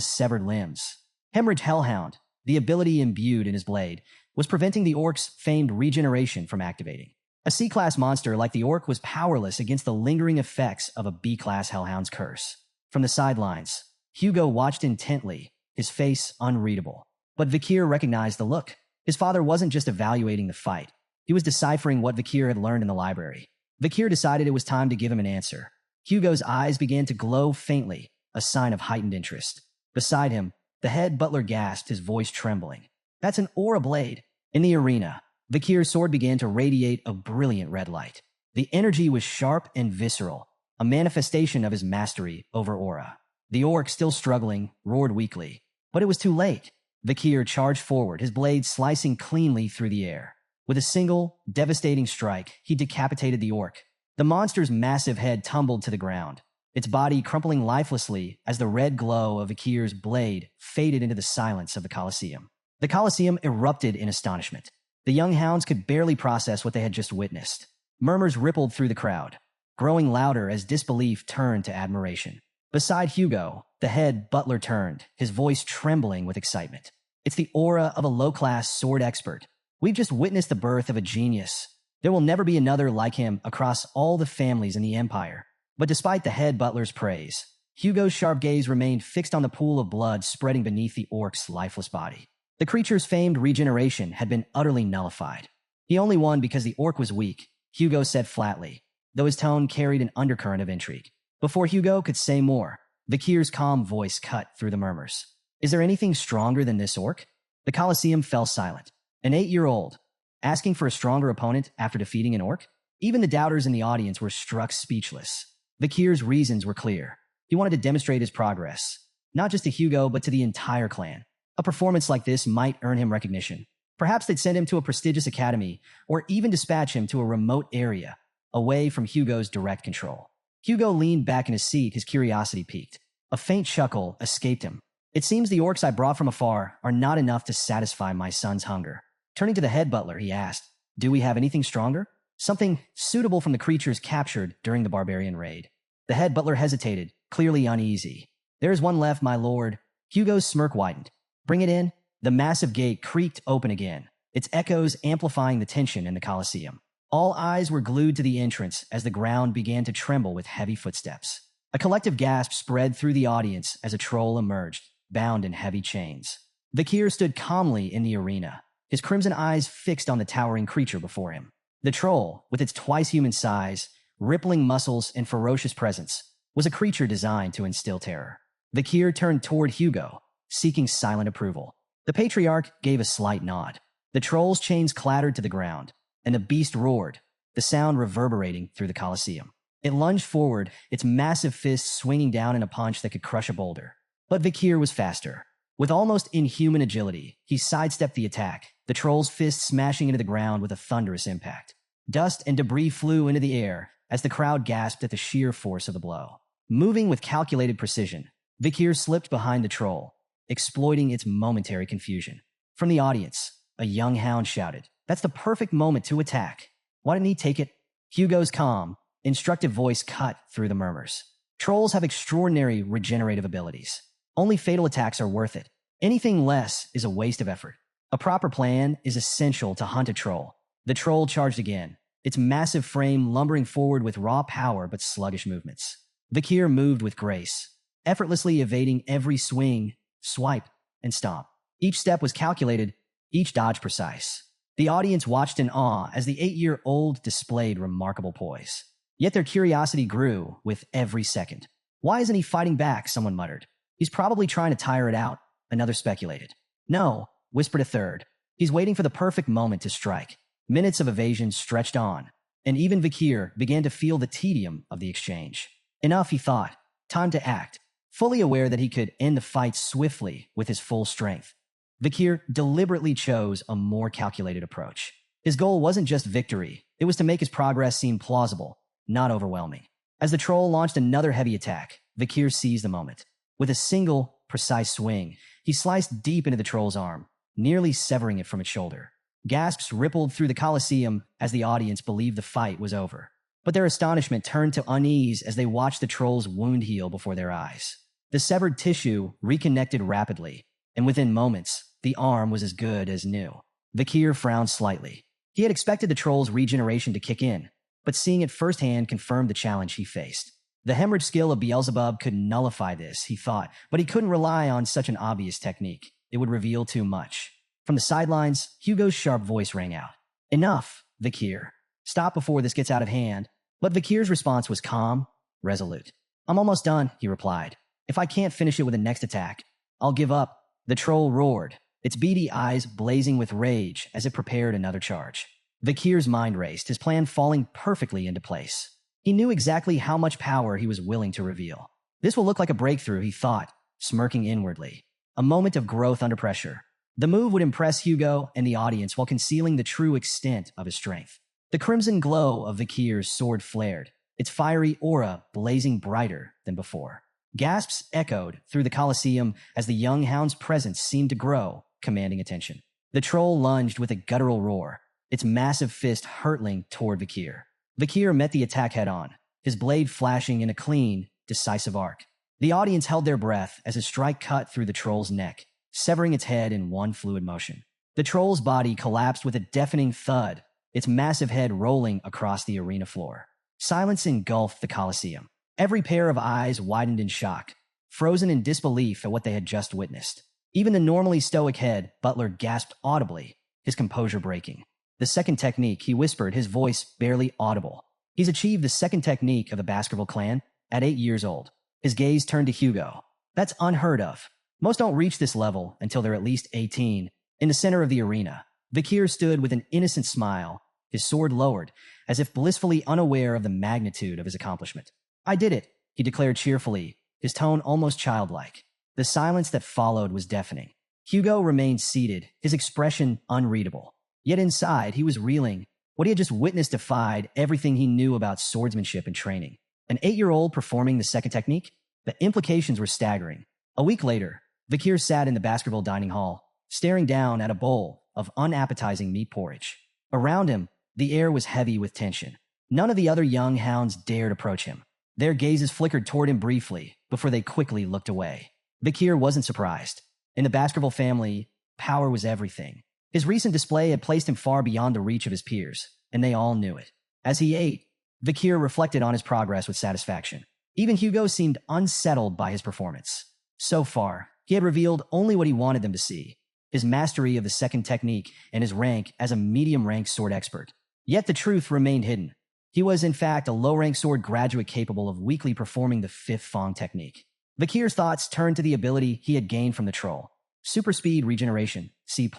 severed limbs. Hemorrhage Hellhound, the ability imbued in his blade, was preventing the orc's famed regeneration from activating. A C-class monster like the orc was powerless against the lingering effects of a B-class Hellhound's curse. From the sidelines, Hugo watched intently, his face unreadable. But Vakir recognized the look. His father wasn't just evaluating the fight. He was deciphering what Vakir had learned in the library. Vakir decided it was time to give him an answer. Hugo's eyes began to glow faintly, a sign of heightened interest. Beside him, the head butler gasped, his voice trembling. That's an aura blade. In the arena, Vakir's sword began to radiate a brilliant red light. The energy was sharp and visceral, a manifestation of his mastery over aura. The orc, still struggling, roared weakly. But it was too late. Vakir charged forward, his blade slicing cleanly through the air. With a single, devastating strike, he decapitated the orc. The monster's massive head tumbled to the ground, its body crumpling lifelessly as the red glow of Vakir's blade faded into the silence of the Coliseum. The Coliseum erupted in astonishment. The young hounds could barely process what they had just witnessed. Murmurs rippled through the crowd, growing louder as disbelief turned to admiration. Beside Hugo, the head butler turned, his voice trembling with excitement. It's the aura of a low-class sword expert. We've just witnessed the birth of a genius. There will never be another like him across all the families in the Empire. But despite the head butler's praise, Hugo's sharp gaze remained fixed on the pool of blood spreading beneath the orc's lifeless body. The creature's famed regeneration had been utterly nullified. He only won because the orc was weak, Hugo said flatly, though his tone carried an undercurrent of intrigue. Before Hugo could say more, Vakir's calm voice cut through the murmurs. Is there anything stronger than this orc? The Coliseum fell silent. An 8-year-old, asking for a stronger opponent after defeating an orc? Even the doubters in the audience were struck speechless. Vakir's reasons were clear. He wanted to demonstrate his progress, not just to Hugo, but to the entire clan. A performance like this might earn him recognition. Perhaps they'd send him to a prestigious academy, or even dispatch him to a remote area, away from Hugo's direct control. Hugo leaned back in his seat, his curiosity piqued. A faint chuckle escaped him. It seems the orcs I brought from afar are not enough to satisfy my son's hunger. Turning to the head butler, he asked, do we have anything stronger? Something suitable from the creatures captured during the barbarian raid. The head butler hesitated, clearly uneasy. There is one left, my lord. Hugo's smirk widened. Bring it in. The massive gate creaked open again, its echoes amplifying the tension in the Coliseum. All eyes were glued to the entrance as the ground began to tremble with heavy footsteps. A collective gasp spread through the audience as a troll emerged, bound in heavy chains. Vakir stood calmly in the arena, his crimson eyes fixed on the towering creature before him. The troll, with its twice-human size, rippling muscles, and ferocious presence, was a creature designed to instill terror. Vakir turned toward Hugo, seeking silent approval. The Patriarch gave a slight nod. The troll's chains clattered to the ground, and the beast roared, the sound reverberating through the Colosseum. It lunged forward, its massive fists swinging down in a punch that could crush a boulder. But Vakir was faster. With almost inhuman agility, he sidestepped the attack, the troll's fist smashing into the ground with a thunderous impact. Dust and debris flew into the air as the crowd gasped at the sheer force of the blow. Moving with calculated precision, Vakir slipped behind the troll, exploiting its momentary confusion. From the audience, a young hound shouted, "That's the perfect moment to attack. Why didn't he take it?" Hugo's calm, instructive voice cut through the murmurs. Trolls have extraordinary regenerative abilities. Only fatal attacks are worth it. Anything less is a waste of effort. A proper plan is essential to hunt a troll. The troll charged again, its massive frame lumbering forward with raw power but sluggish movements. Vakir moved with grace, effortlessly evading every swing, swipe, and stomp. Each step was calculated, each dodge precise. The audience watched in awe as the 8-year-old displayed remarkable poise. Yet their curiosity grew with every second. "Why isn't he fighting back?" someone muttered. "He's probably trying to tire it out," another speculated. "No," whispered a third. "He's waiting for the perfect moment to strike." Minutes of evasion stretched on, and even Vakir began to feel the tedium of the exchange. Enough, he thought. Time to act. Fully aware that he could end the fight swiftly with his full strength, Vakir deliberately chose a more calculated approach. His goal wasn't just victory, it was to make his progress seem plausible, not overwhelming. As the troll launched another heavy attack, Vakir seized the moment. With a single, precise swing, he sliced deep into the troll's arm, nearly severing it from its shoulder. Gasps rippled through the Colosseum as the audience believed the fight was over. But their astonishment turned to unease as they watched the troll's wound heal before their eyes. The severed tissue reconnected rapidly, and within moments, the arm was as good as new. Vakir frowned slightly. He had expected the troll's regeneration to kick in, but seeing it firsthand confirmed the challenge he faced. The hemorrhage skill of Beelzebub could nullify this, he thought, but he couldn't rely on such an obvious technique. It would reveal too much. From the sidelines, Hugo's sharp voice rang out. "Enough, Vakir. Stop before this gets out of hand." But Vakir's response was calm, resolute. "I'm almost done," he replied. "If I can't finish it with the next attack, I'll give up." The troll roared, its beady eyes blazing with rage as it prepared another charge. Vakir's mind raced, his plan falling perfectly into place. He knew exactly how much power he was willing to reveal. This will look like a breakthrough, he thought, smirking inwardly. A moment of growth under pressure. The move would impress Hugo and the audience while concealing the true extent of his strength. The crimson glow of Vakir's sword flared, its fiery aura blazing brighter than before. Gasps echoed through the Colosseum as the young hound's presence seemed to grow, commanding attention. The troll lunged with a guttural roar, its massive fist hurtling toward Vakir. Vakir met the attack head-on, his blade flashing in a clean, decisive arc. The audience held their breath as his strike cut through the troll's neck, severing its head in one fluid motion. The troll's body collapsed with a deafening thud, its massive head rolling across the arena floor. Silence engulfed the Colosseum. Every pair of eyes widened in shock, frozen in disbelief at what they had just witnessed. Even the normally stoic head butler gasped audibly, his composure breaking. "The second technique," he whispered, his voice barely audible. "He's achieved the second technique of the Baskerville clan at 8 years old." His gaze turned to Hugo. "That's unheard of. Most don't reach this level until they're at least 18. In the center of the arena, Vakir stood with an innocent smile, his sword lowered, as if blissfully unaware of the magnitude of his accomplishment. "I did it," he declared cheerfully, his tone almost childlike. The silence that followed was deafening. Hugo remained seated, his expression unreadable. Yet inside, he was reeling. What he had just witnessed defied everything he knew about swordsmanship and training. An 8-year-old performing the second technique? The implications were staggering. A week later, Vakir sat in the Baskerville dining hall, staring down at a bowl of unappetizing meat porridge. Around him, the air was heavy with tension. None of the other young hounds dared approach him. Their gazes flickered toward him briefly before they quickly looked away. Vakir wasn't surprised. In the Baskerville family, power was everything. His recent display had placed him far beyond the reach of his peers, and they all knew it. As he ate, Vakir reflected on his progress with satisfaction. Even Hugo seemed unsettled by his performance. So far, he had revealed only what he wanted them to see: his mastery of the second technique and his rank as a medium-ranked sword expert. Yet the truth remained hidden. He was, in fact, a low-ranked sword graduate capable of weakly performing the fifth Fong technique. Vakir's thoughts turned to the ability he had gained from the troll. Super speed regeneration, C+.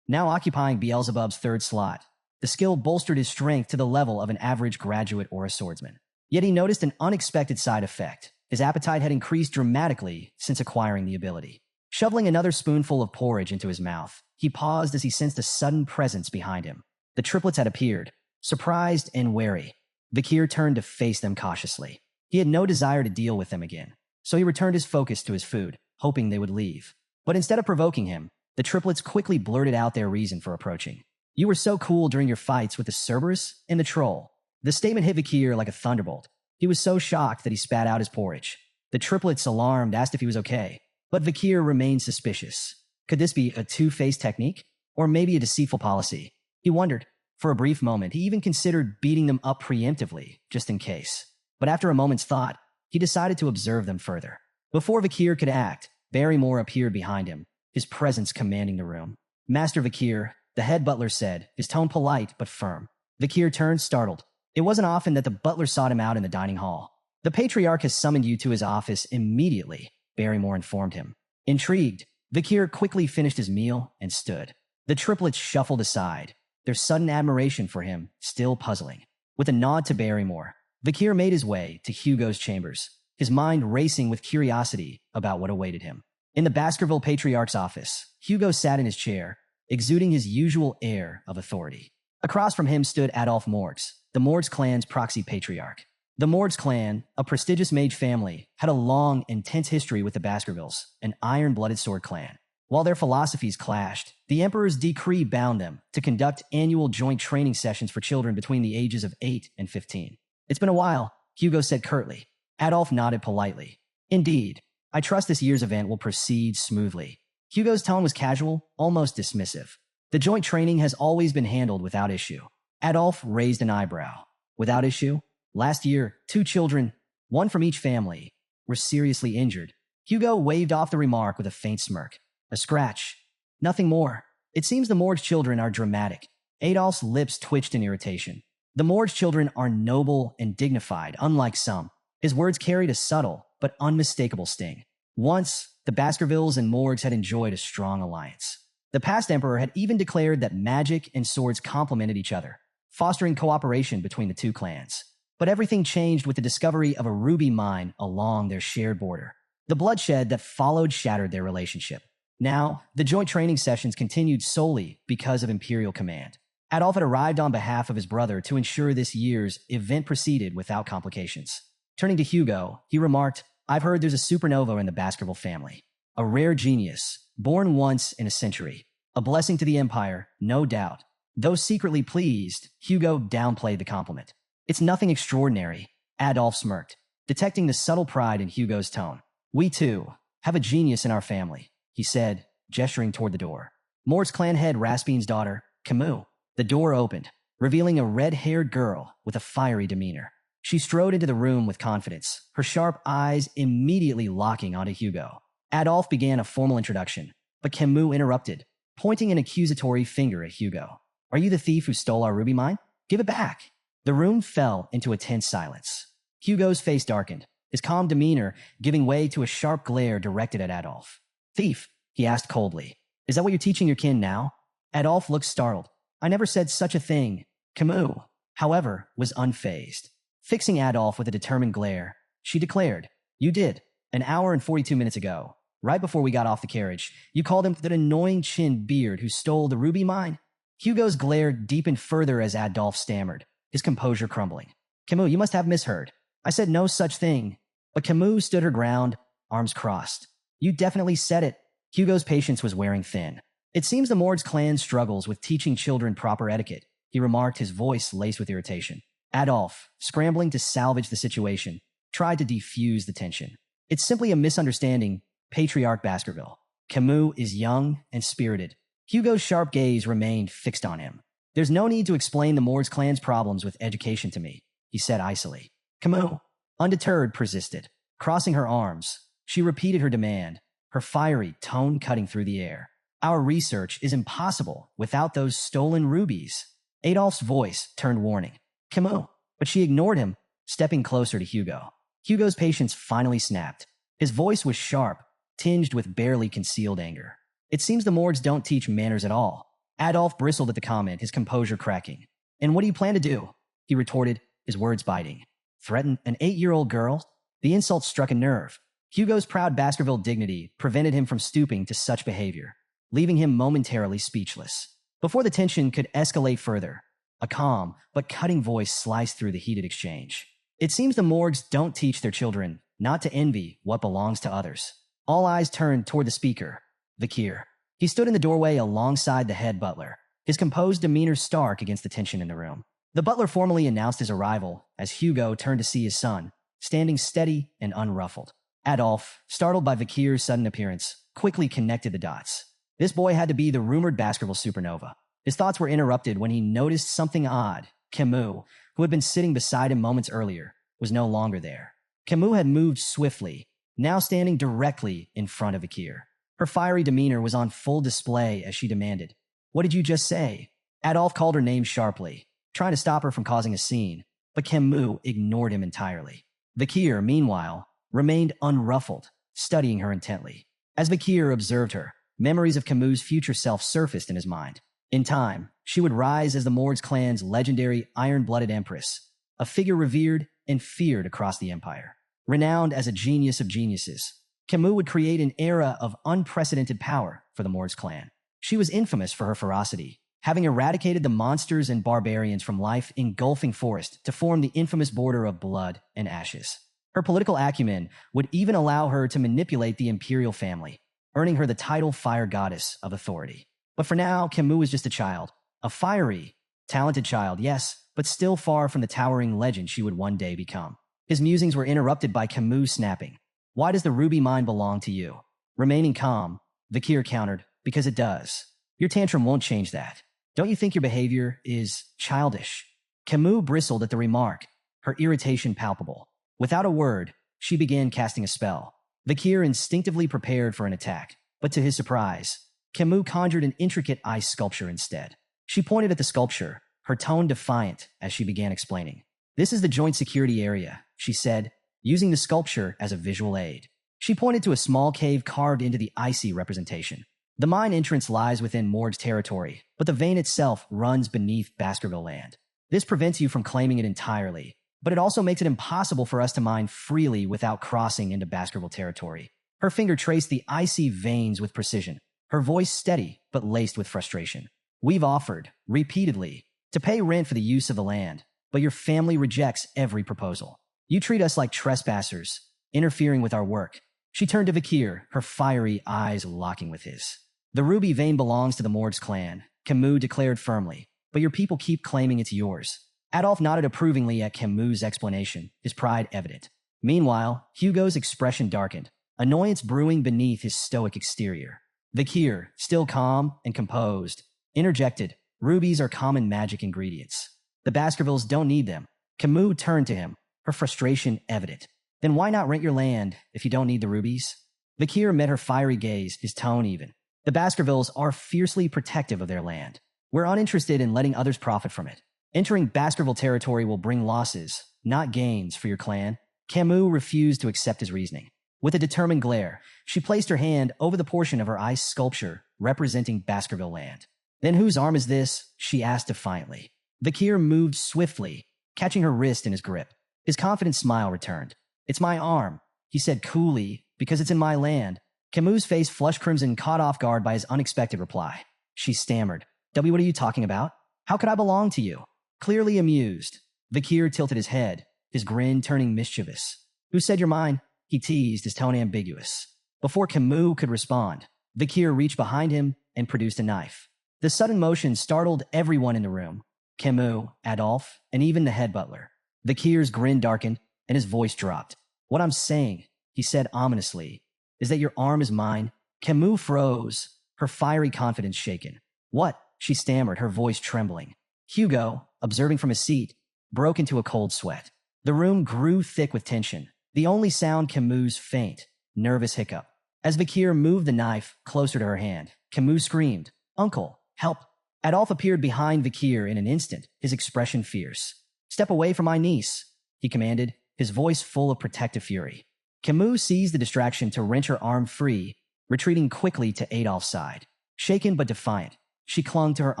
now occupying Beelzebub's third slot. The skill bolstered his strength to the level of an average graduate or a swordsman. Yet he noticed an unexpected side effect. His appetite had increased dramatically since acquiring the ability. Shoveling another spoonful of porridge into his mouth, he paused as he sensed a sudden presence behind him. The triplets had appeared, surprised and wary. Vakir turned to face them cautiously. He had no desire to deal with them again, so he returned his focus to his food, hoping they would leave. But instead of provoking him, the triplets quickly blurted out their reason for approaching. "You were so cool during your fights with the Cerberus and the troll." The statement hit Vakir like a thunderbolt. He was so shocked that he spat out his porridge. The triplets, alarmed, asked if he was okay, but Vakir remained suspicious. Could this be a two-faced technique? Or maybe a deceitful policy? He wondered. For a brief moment, he even considered beating them up preemptively, just in case. But after a moment's thought, he decided to observe them further. Before Vakir could act, Barrymore appeared behind him, his presence commanding the room. "Master Vakir," the head butler said, his tone polite but firm. Vakir turned, startled. It wasn't often that the butler sought him out in the dining hall. "The Patriarch has summoned you to his office immediately," Barrymore informed him. Intrigued, Vakir quickly finished his meal and stood. The triplets shuffled aside, their sudden admiration for him still puzzling. With a nod to Barrymore, Vakir made his way to Hugo's chambers, his mind racing with curiosity about what awaited him. In the Baskerville Patriarch's office, Hugo sat in his chair, exuding his usual air of authority. Across from him stood Adolf Morgs, the Morgs clan's proxy patriarch. The Morgs clan, a prestigious mage family, had a long, intense history with the Baskervilles, an iron-blooded sword clan. While their philosophies clashed, the Emperor's decree bound them to conduct annual joint training sessions for children between the ages of 8 and 15. "It's been a while," Hugo said curtly. Adolf nodded politely. "Indeed. I trust this year's event will proceed smoothly." Hugo's tone was casual, almost dismissive. "The joint training has always been handled without issue." Adolf raised an eyebrow. "Without issue? Last year, 2 children, one from each family, were seriously injured." Hugo waved off the remark with a faint smirk. "A scratch. Nothing more. It seems the Morg's children are dramatic." Adolf's lips twitched in irritation. "The Morg's children are noble and dignified, unlike some." His words carried a subtle but unmistakable sting. Once, the Baskervilles and Morgs had enjoyed a strong alliance. The past emperor had even declared that magic and swords complemented each other, fostering cooperation between the two clans. But everything changed with the discovery of a ruby mine along their shared border. The bloodshed that followed shattered their relationship. Now, the joint training sessions continued solely because of Imperial command. Adolf had arrived on behalf of his brother to ensure this year's event proceeded without complications. Turning to Hugo, he remarked, "I've heard there's a supernova in the Baskerville family. A rare genius, born once in a century. A blessing to the Empire, no doubt." Though secretly pleased, Hugo downplayed the compliment. "It's nothing extraordinary," Adolf smirked, detecting the subtle pride in Hugo's tone. "We, too, have a genius in our family," he said, gesturing toward the door. Morg's clan head Raspin's daughter, Camus. The door opened, revealing a red-haired girl with a fiery demeanor. She strode into the room with confidence, her sharp eyes immediately locking onto Hugo. Adolf began a formal introduction, but Camus interrupted, pointing an accusatory finger at Hugo. "Are you the thief who stole our ruby mine? Give it back." The room fell into a tense silence. Hugo's face darkened, his calm demeanor giving way to a sharp glare directed at Adolf. "Thief?" he asked coldly. "Is that what you're teaching your kin now?" Adolf looked startled. "I never said such a thing." Camus, however, was unfazed. Fixing Adolf with a determined glare, she declared, "You did. An hour and 42 minutes ago, right before we got off the carriage, you called him that annoying chin beard who stole the ruby mine." Hugo's glare deepened further as Adolf stammered, his composure crumbling. "Camus, you must have misheard. I said no such thing." But Camus stood her ground, arms crossed. "You definitely said it." Hugo's patience was wearing thin. "It seems the Morg's clan struggles with teaching children proper etiquette," he remarked, his voice laced with irritation. Adolf, scrambling to salvage the situation, tried to defuse the tension. "It's simply a misunderstanding, Patriarch Baskerville. Camus is young and spirited." Hugo's sharp gaze remained fixed on him. "There's no need to explain the Morg's clan's problems with education to me," he said icily. Camus, undeterred, persisted. Crossing her arms, she repeated her demand, her fiery tone cutting through the air. "Our research is impossible without those stolen rubies." Adolf's voice turned warning. "Camus," but she ignored him, stepping closer to Hugo. Hugo's patience finally snapped. His voice was sharp, tinged with barely concealed anger. "It seems the Morgs don't teach manners at all." Adolf bristled at the comment, his composure cracking. And what do you plan to do? He retorted, his words biting. Threaten an 8-year-old girl? The insult struck a nerve. Hugo's proud Baskerville dignity prevented him from stooping to such behavior, leaving him momentarily speechless. Before the tension could escalate further, a calm but cutting voice sliced through the heated exchange. It seems the Morgs don't teach their children not to envy what belongs to others. All eyes turned toward the speaker, Vakir. He stood in the doorway alongside the head butler, his composed demeanor stark against the tension in the room. The butler formally announced his arrival as Hugo turned to see his son, standing steady and unruffled. Adolf, startled by Vakir's sudden appearance, quickly connected the dots. This boy had to be the rumored Baskerville supernova. His thoughts were interrupted when he noticed something odd. Camus, who had been sitting beside him moments earlier, was no longer there. Camus had moved swiftly, now standing directly in front of Vakir. Her fiery demeanor was on full display as she demanded, "What did you just say?" Adolf called her name sharply, trying to stop her from causing a scene, but Camus ignored him entirely. Vakir, meanwhile, remained unruffled, studying her intently. As Vakir observed her, memories of Camus' future self surfaced in his mind. In time, she would rise as the Morgs clan's legendary iron-blooded empress, a figure revered and feared across the empire. Renowned as a genius of geniuses, Camus would create an era of unprecedented power for the Morgs clan. She was infamous for her ferocity, having eradicated the monsters and barbarians from life engulfing forest to form the infamous border of blood and ashes. Her political acumen would even allow her to manipulate the imperial family, earning her the title Fire Goddess of Authority. But for now, Camus was just a child. A fiery, talented child, yes, but still far from the towering legend she would one day become. His musings were interrupted by Camus snapping. "Why does the ruby mine belong to you?" Remaining calm, Vakir countered, "Because it does. Your tantrum won't change that. Don't you think your behavior is childish?" Camus bristled at the remark, her irritation palpable. Without a word, she began casting a spell. Vakir instinctively prepared for an attack, but to his surprise, Camus conjured an intricate ice sculpture instead. She pointed at the sculpture, her tone defiant as she began explaining. "This is the joint security area," she said, using the sculpture as a visual aid. She pointed to a small cave carved into the icy representation. "The mine entrance lies within Morg's territory, but the vein itself runs beneath Baskerville land. This prevents you from claiming it entirely, but it also makes it impossible for us to mine freely without crossing into Baskerville territory." Her finger traced the icy veins with precision, her voice steady but laced with frustration. "We've offered, repeatedly, to pay rent for the use of the land, but your family rejects every proposal. You treat us like trespassers, interfering with our work." She turned to Vakir, her fiery eyes locking with his. "The ruby vein belongs to the Morgs clan," Camus declared firmly, "but your people keep claiming it's yours." Adolf nodded approvingly at Camus' explanation, his pride evident. Meanwhile, Hugo's expression darkened, annoyance brewing beneath his stoic exterior. Vakir, still calm and composed, interjected, "Rubies are common magic ingredients. The Baskervilles don't need them." Camus turned to him, her frustration evident. "Then why not rent your land if you don't need the rubies?" Vakir met her fiery gaze, his tone even. "The Baskervilles are fiercely protective of their land. We're uninterested in letting others profit from it. Entering Baskerville territory will bring losses, not gains, for your clan." Camus refused to accept his reasoning. With a determined glare, she placed her hand over the portion of her ice sculpture representing Baskerville land. "Then whose arm is this?" she asked defiantly. Vakir moved swiftly, catching her wrist in his grip. His confident smile returned. "It's my arm," he said coolly, "because it's in my land." Camus' face flushed crimson, caught off guard by his unexpected reply. She stammered, "W, what are you talking about? How could I belong to you?" Clearly amused, Vakir tilted his head, his grin turning mischievous. "Who said you're mine?" He teased, his tone ambiguous. Before Camus could respond, Vakir reached behind him and produced a knife. The sudden motion startled everyone in the room. Camus, Adolf, and even the head butler. Vakir's grin darkened, and his voice dropped. "What I'm saying," he said ominously, "is that your arm is mine." Camus froze, her fiery confidence shaken. "What?" she stammered, her voice trembling. Hugo, observing from his seat, broke into a cold sweat. The room grew thick with tension, the only sound Camus' faint, nervous hiccup. As Vakir moved the knife closer to her hand, Camus screamed, "Uncle, help!" Adolf appeared behind Vakir in an instant, his expression fierce. "Step away from my niece," he commanded, his voice full of protective fury. Camus seized the distraction to wrench her arm free, retreating quickly to Adolf's side. Shaken but defiant, She clung to her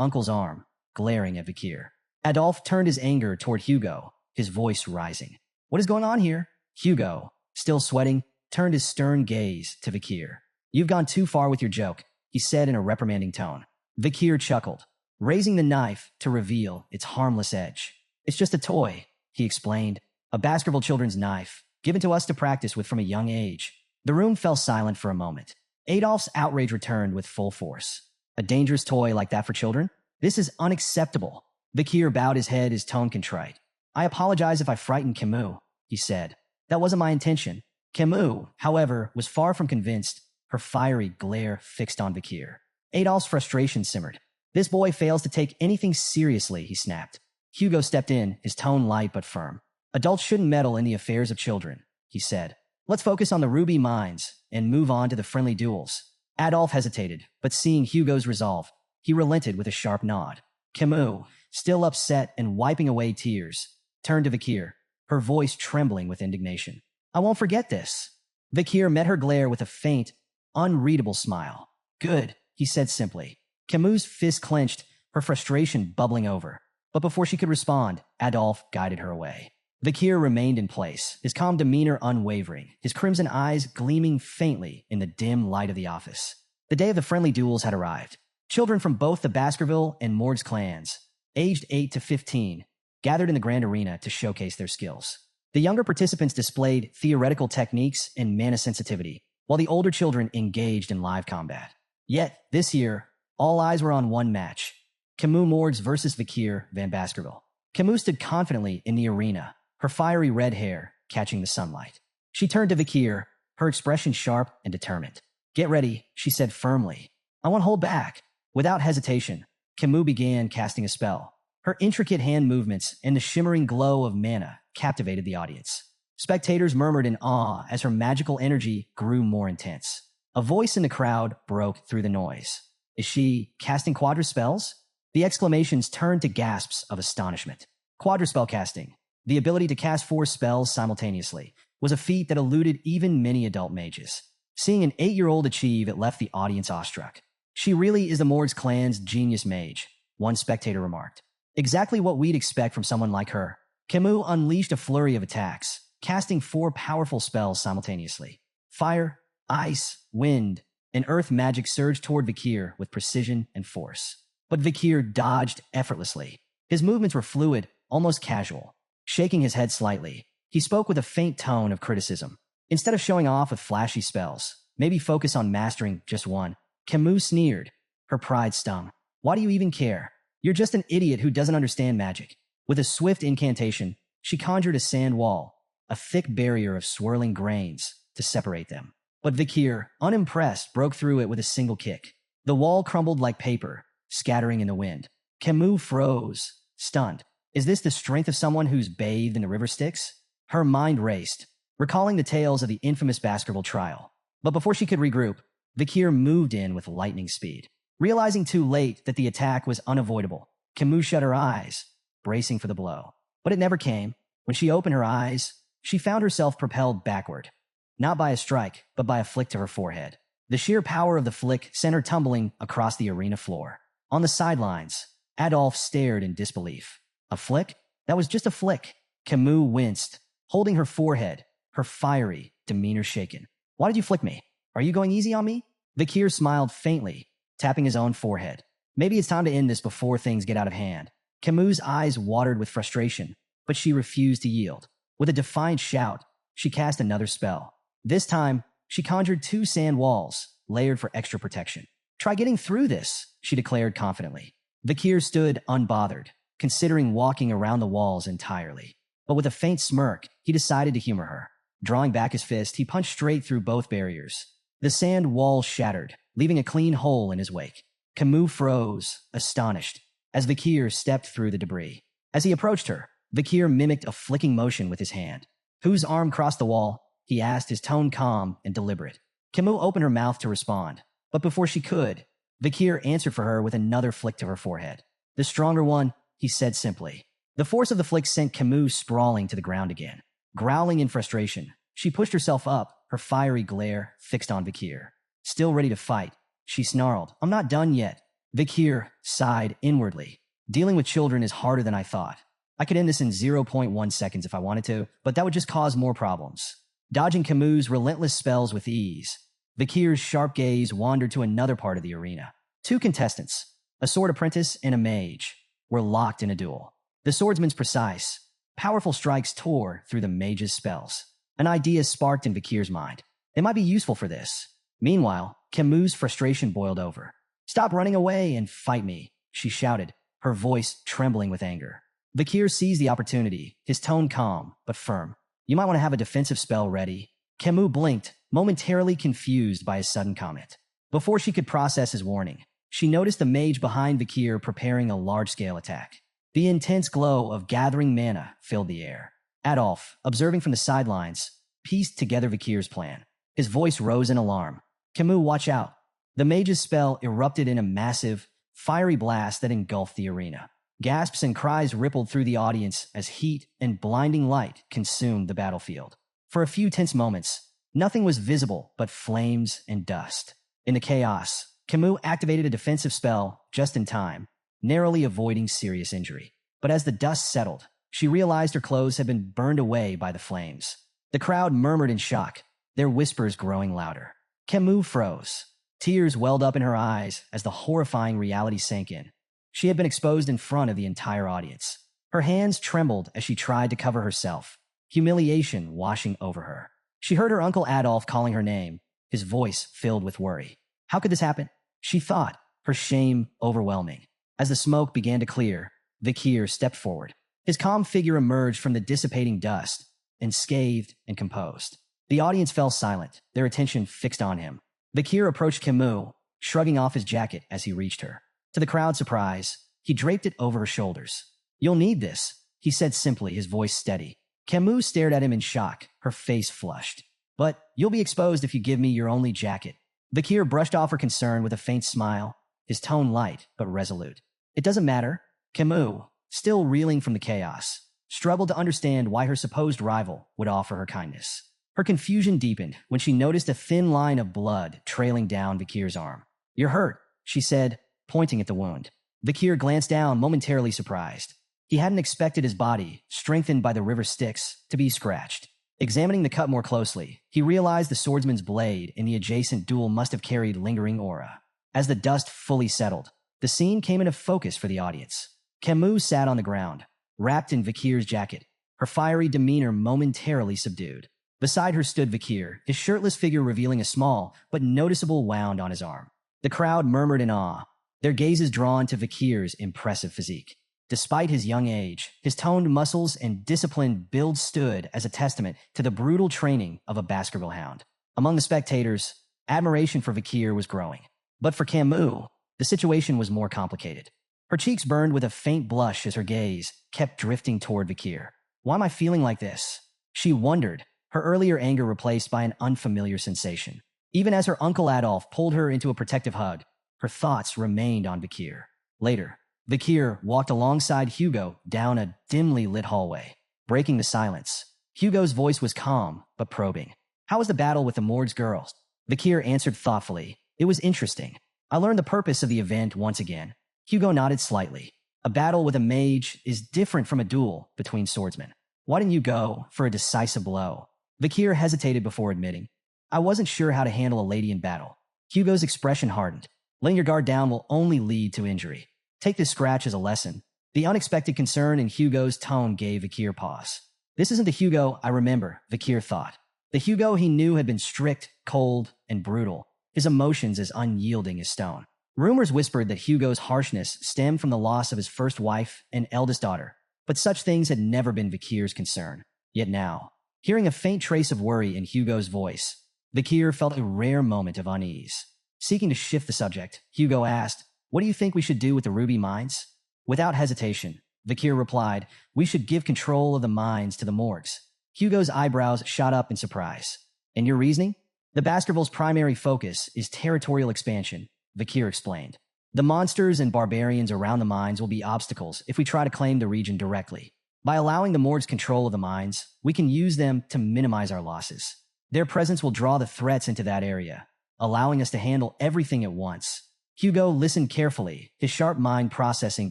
uncle's arm, glaring at Vakir. Adolphe turned his anger toward Hugo, his voice rising. What is going on here? Hugo, still sweating, turned his stern gaze to Vakir. You've gone too far with your joke, he said in a reprimanding tone. Vakir chuckled, raising the knife to reveal its harmless edge. It's just a toy, he explained, a Baskerville children's knife, given to us to practice with from a young age. The room fell silent for a moment. Adolphe's outrage returned with full force. A dangerous toy like that for children? This is unacceptable. Vakir bowed his head, his tone contrite. I apologize if I frightened Camus, he said. That wasn't my intention. Camus, however, was far from convinced, her fiery glare fixed on Vakir. Adolphe's frustration simmered. This boy fails to take anything seriously, he snapped. Hugo stepped in, his tone light but firm. Adults shouldn't meddle in the affairs of children, he said. Let's focus on the ruby mines and move on to the friendly duels. Adolphe hesitated, but seeing Hugo's resolve, he relented with a sharp nod. Camus, still upset and wiping away tears, turned to Vakir, her voice trembling with indignation. I won't forget this. Vakir met her glare with a faint, unreadable smile. Good, he said simply. Camus' fist clenched, her frustration bubbling over. But before she could respond, Adolphe guided her away. Vakir remained in place, his calm demeanor unwavering, his crimson eyes gleaming faintly in the dim light of the office. The day of the friendly duels had arrived. Children from both the Baskerville and Morg's clans, aged 8 to 15, gathered in the grand arena to showcase their skills. The younger participants displayed theoretical techniques and mana sensitivity, while the older children engaged in live combat. Yet, this year, all eyes were on one match. Camus Morgs versus Vakir Van Baskerville. Camus stood confidently in the arena, her fiery red hair catching the sunlight. She turned to Vakir, her expression sharp and determined. Get ready, she said firmly. I won't hold back. Without hesitation, Camus began casting a spell. Her intricate hand movements and the shimmering glow of mana captivated the audience. Spectators murmured in awe as her magical energy grew more intense. A voice in the crowd broke through the noise. Is she casting quadra spells? The exclamations turned to gasps of astonishment. Quadra casting, the ability to cast 4 spells simultaneously, was a feat that eluded even many adult mages. Seeing an 8-year-old achieve it left the audience awestruck. She really is the Morg's clan's genius mage, one spectator remarked. Exactly what we'd expect from someone like her. Camus unleashed a flurry of attacks, casting 4 powerful spells simultaneously. Fire, ice, wind, and earth magic surged toward Vakir with precision and force. But Vakir dodged effortlessly. His movements were fluid, almost casual. Shaking his head slightly, he spoke with a faint tone of criticism. Instead of showing off with flashy spells, maybe focus on mastering just one. Camus sneered. Her pride stung. Why do you even care? You're just an idiot who doesn't understand magic. With a swift incantation, she conjured a sand wall, a thick barrier of swirling grains, to separate them. But Vakir, unimpressed, broke through it with a single kick. The wall crumbled like paper, scattering in the wind. Camus froze, stunned. Is this the strength of someone who's bathed in the river Styx? Her mind raced, recalling the tales of the infamous Baskerville trial. But before she could regroup, Vakir moved in with lightning speed. Realizing too late that the attack was unavoidable, Camus shut her eyes, bracing for the blow. But it never came. When she opened her eyes, she found herself propelled backward. Not by a strike, but by a flick to her forehead. The sheer power of the flick sent her tumbling across the arena floor. On the sidelines, Adolphe stared in disbelief. A flick? That was just a flick. Camus winced, holding her forehead, her fiery demeanor shaken. Why did you flick me? Are you going easy on me? Vakir smiled faintly, tapping his own forehead. Maybe it's time to end this before things get out of hand. Camus' eyes watered with frustration, but she refused to yield. With a defiant shout, she cast another spell. This time, she conjured 2 sand walls, layered for extra protection. Try getting through this, she declared confidently. Vakir stood unbothered, considering walking around the walls entirely. But with a faint smirk, he decided to humor her. Drawing back his fist, he punched straight through both barriers. The sand wall shattered, leaving a clean hole in his wake. Camus froze, astonished, as Vakir stepped through the debris. As he approached her, Vakir mimicked a flicking motion with his hand. Whose arm crossed the wall? He asked, his tone calm and deliberate. Camus opened her mouth to respond, but before she could, Vakir answered for her with another flick to her forehead. The stronger one, he said simply. The force of the flick sent Camus sprawling to the ground again. Growling in frustration, she pushed herself up, her fiery glare fixed on Vakir. Still ready to fight, she snarled, I'm not done yet. Vakir sighed inwardly. Dealing with children is harder than I thought. I could end this in zero point 0.1 seconds if I wanted to, but that would just cause more problems. Dodging Camus' relentless spells with ease, Vakir's sharp gaze wandered to another part of the arena. Two contestants, a sword apprentice and a mage, were locked in a duel. The swordsman's precise, powerful strikes tore through the mage's spells. An idea sparked in Vakir's mind. It might be useful for this. Meanwhile, Camus' frustration boiled over. "Stop running away and fight me," she shouted, her voice trembling with anger. Vakir seized the opportunity, his tone calm but firm. "You might want to have a defensive spell ready." Camus blinked, momentarily confused by his sudden comment. Before she could process his warning, she noticed the mage behind Vakir preparing a large-scale attack. The intense glow of gathering mana filled the air. Adolf, observing from the sidelines, pieced together Vakir's plan. His voice rose in alarm. "Camus, watch out." The mage's spell erupted in a massive, fiery blast that engulfed the arena. Gasps and cries rippled through the audience as heat and blinding light consumed the battlefield. For a few tense moments, nothing was visible but flames and dust. In the chaos, Camus activated a defensive spell just in time, narrowly avoiding serious injury. But as the dust settled, she realized her clothes had been burned away by the flames. The crowd murmured in shock, their whispers growing louder. Camus froze. Tears welled up in her eyes as the horrifying reality sank in. She had been exposed in front of the entire audience. Her hands trembled as she tried to cover herself, humiliation washing over her. She heard her uncle Adolf calling her name, his voice filled with worry. How could this happen? She thought, her shame overwhelming. As the smoke began to clear, Vakir stepped forward. His calm figure emerged from the dissipating dust, unscathed and composed. The audience fell silent, their attention fixed on him. Vakir approached Camus, shrugging off his jacket as he reached her. To the crowd's surprise, he draped it over her shoulders. "You'll need this," he said simply, his voice steady. Camus stared at him in shock, her face flushed. "But you'll be exposed if you give me your only jacket." Vakir brushed off her concern with a faint smile, his tone light but resolute. "It doesn't matter." Camus, still reeling from the chaos, struggled to understand why her supposed rival would offer her kindness. Her confusion deepened when she noticed a thin line of blood trailing down Vakir's arm. "You're hurt," she said, pointing at the wound. Vakir glanced down, momentarily surprised. He hadn't expected his body, strengthened by the river Styx, to be scratched. Examining the cut more closely, he realized the swordsman's blade in the adjacent duel must have carried lingering aura. As the dust fully settled, the scene came into focus for the audience. Camus sat on the ground, wrapped in Vakir's jacket, her fiery demeanor momentarily subdued. Beside her stood Vakir, his shirtless figure revealing a small but noticeable wound on his arm. The crowd murmured in awe, their gazes drawn to Vakir's impressive physique. Despite his young age, his toned muscles and disciplined build stood as a testament to the brutal training of a Baskerville Hound. Among the spectators, admiration for Vakir was growing. But for Camus, the situation was more complicated. Her cheeks burned with a faint blush as her gaze kept drifting toward Vakir. "Why am I feeling like this?" She wondered, her earlier anger replaced by an unfamiliar sensation. Even as her uncle Adolf pulled her into a protective hug, her thoughts remained on Vakir. Later, Vakir walked alongside Hugo down a dimly lit hallway, breaking the silence. Hugo's voice was calm but probing. "How was the battle with the Morg's girls?" Vakir answered thoughtfully. "It was interesting. I learned the purpose of the event once again." Hugo nodded slightly. "A battle with a mage is different from a duel between swordsmen. Why didn't you go for a decisive blow?" Vakir hesitated before admitting, "I wasn't sure how to handle a lady in battle." Hugo's expression hardened. "Letting your guard down will only lead to injury. Take this scratch as a lesson." The unexpected concern in Hugo's tone gave Vakir pause. This isn't the Hugo I remember, Vakir thought. The Hugo he knew had been strict, cold, and brutal, his emotions as unyielding as stone. Rumors whispered that Hugo's harshness stemmed from the loss of his first wife and eldest daughter, but such things had never been Vakir's concern. Yet now, hearing a faint trace of worry in Hugo's voice, Vakir felt a rare moment of unease. Seeking to shift the subject, Hugo asked, "What do you think we should do with the ruby mines?" Without hesitation, Vakir replied, "We should give control of the mines to the Morgs." Hugo's eyebrows shot up in surprise. "And your reasoning?" "The Baskervilles' primary focus is territorial expansion," Vakir explained. "The monsters and barbarians around the mines will be obstacles if we try to claim the region directly. By allowing the Morgs control of the mines, we can use them to minimize our losses. Their presence will draw the threats into that area, allowing us to handle everything at once." Hugo listened carefully, his sharp mind processing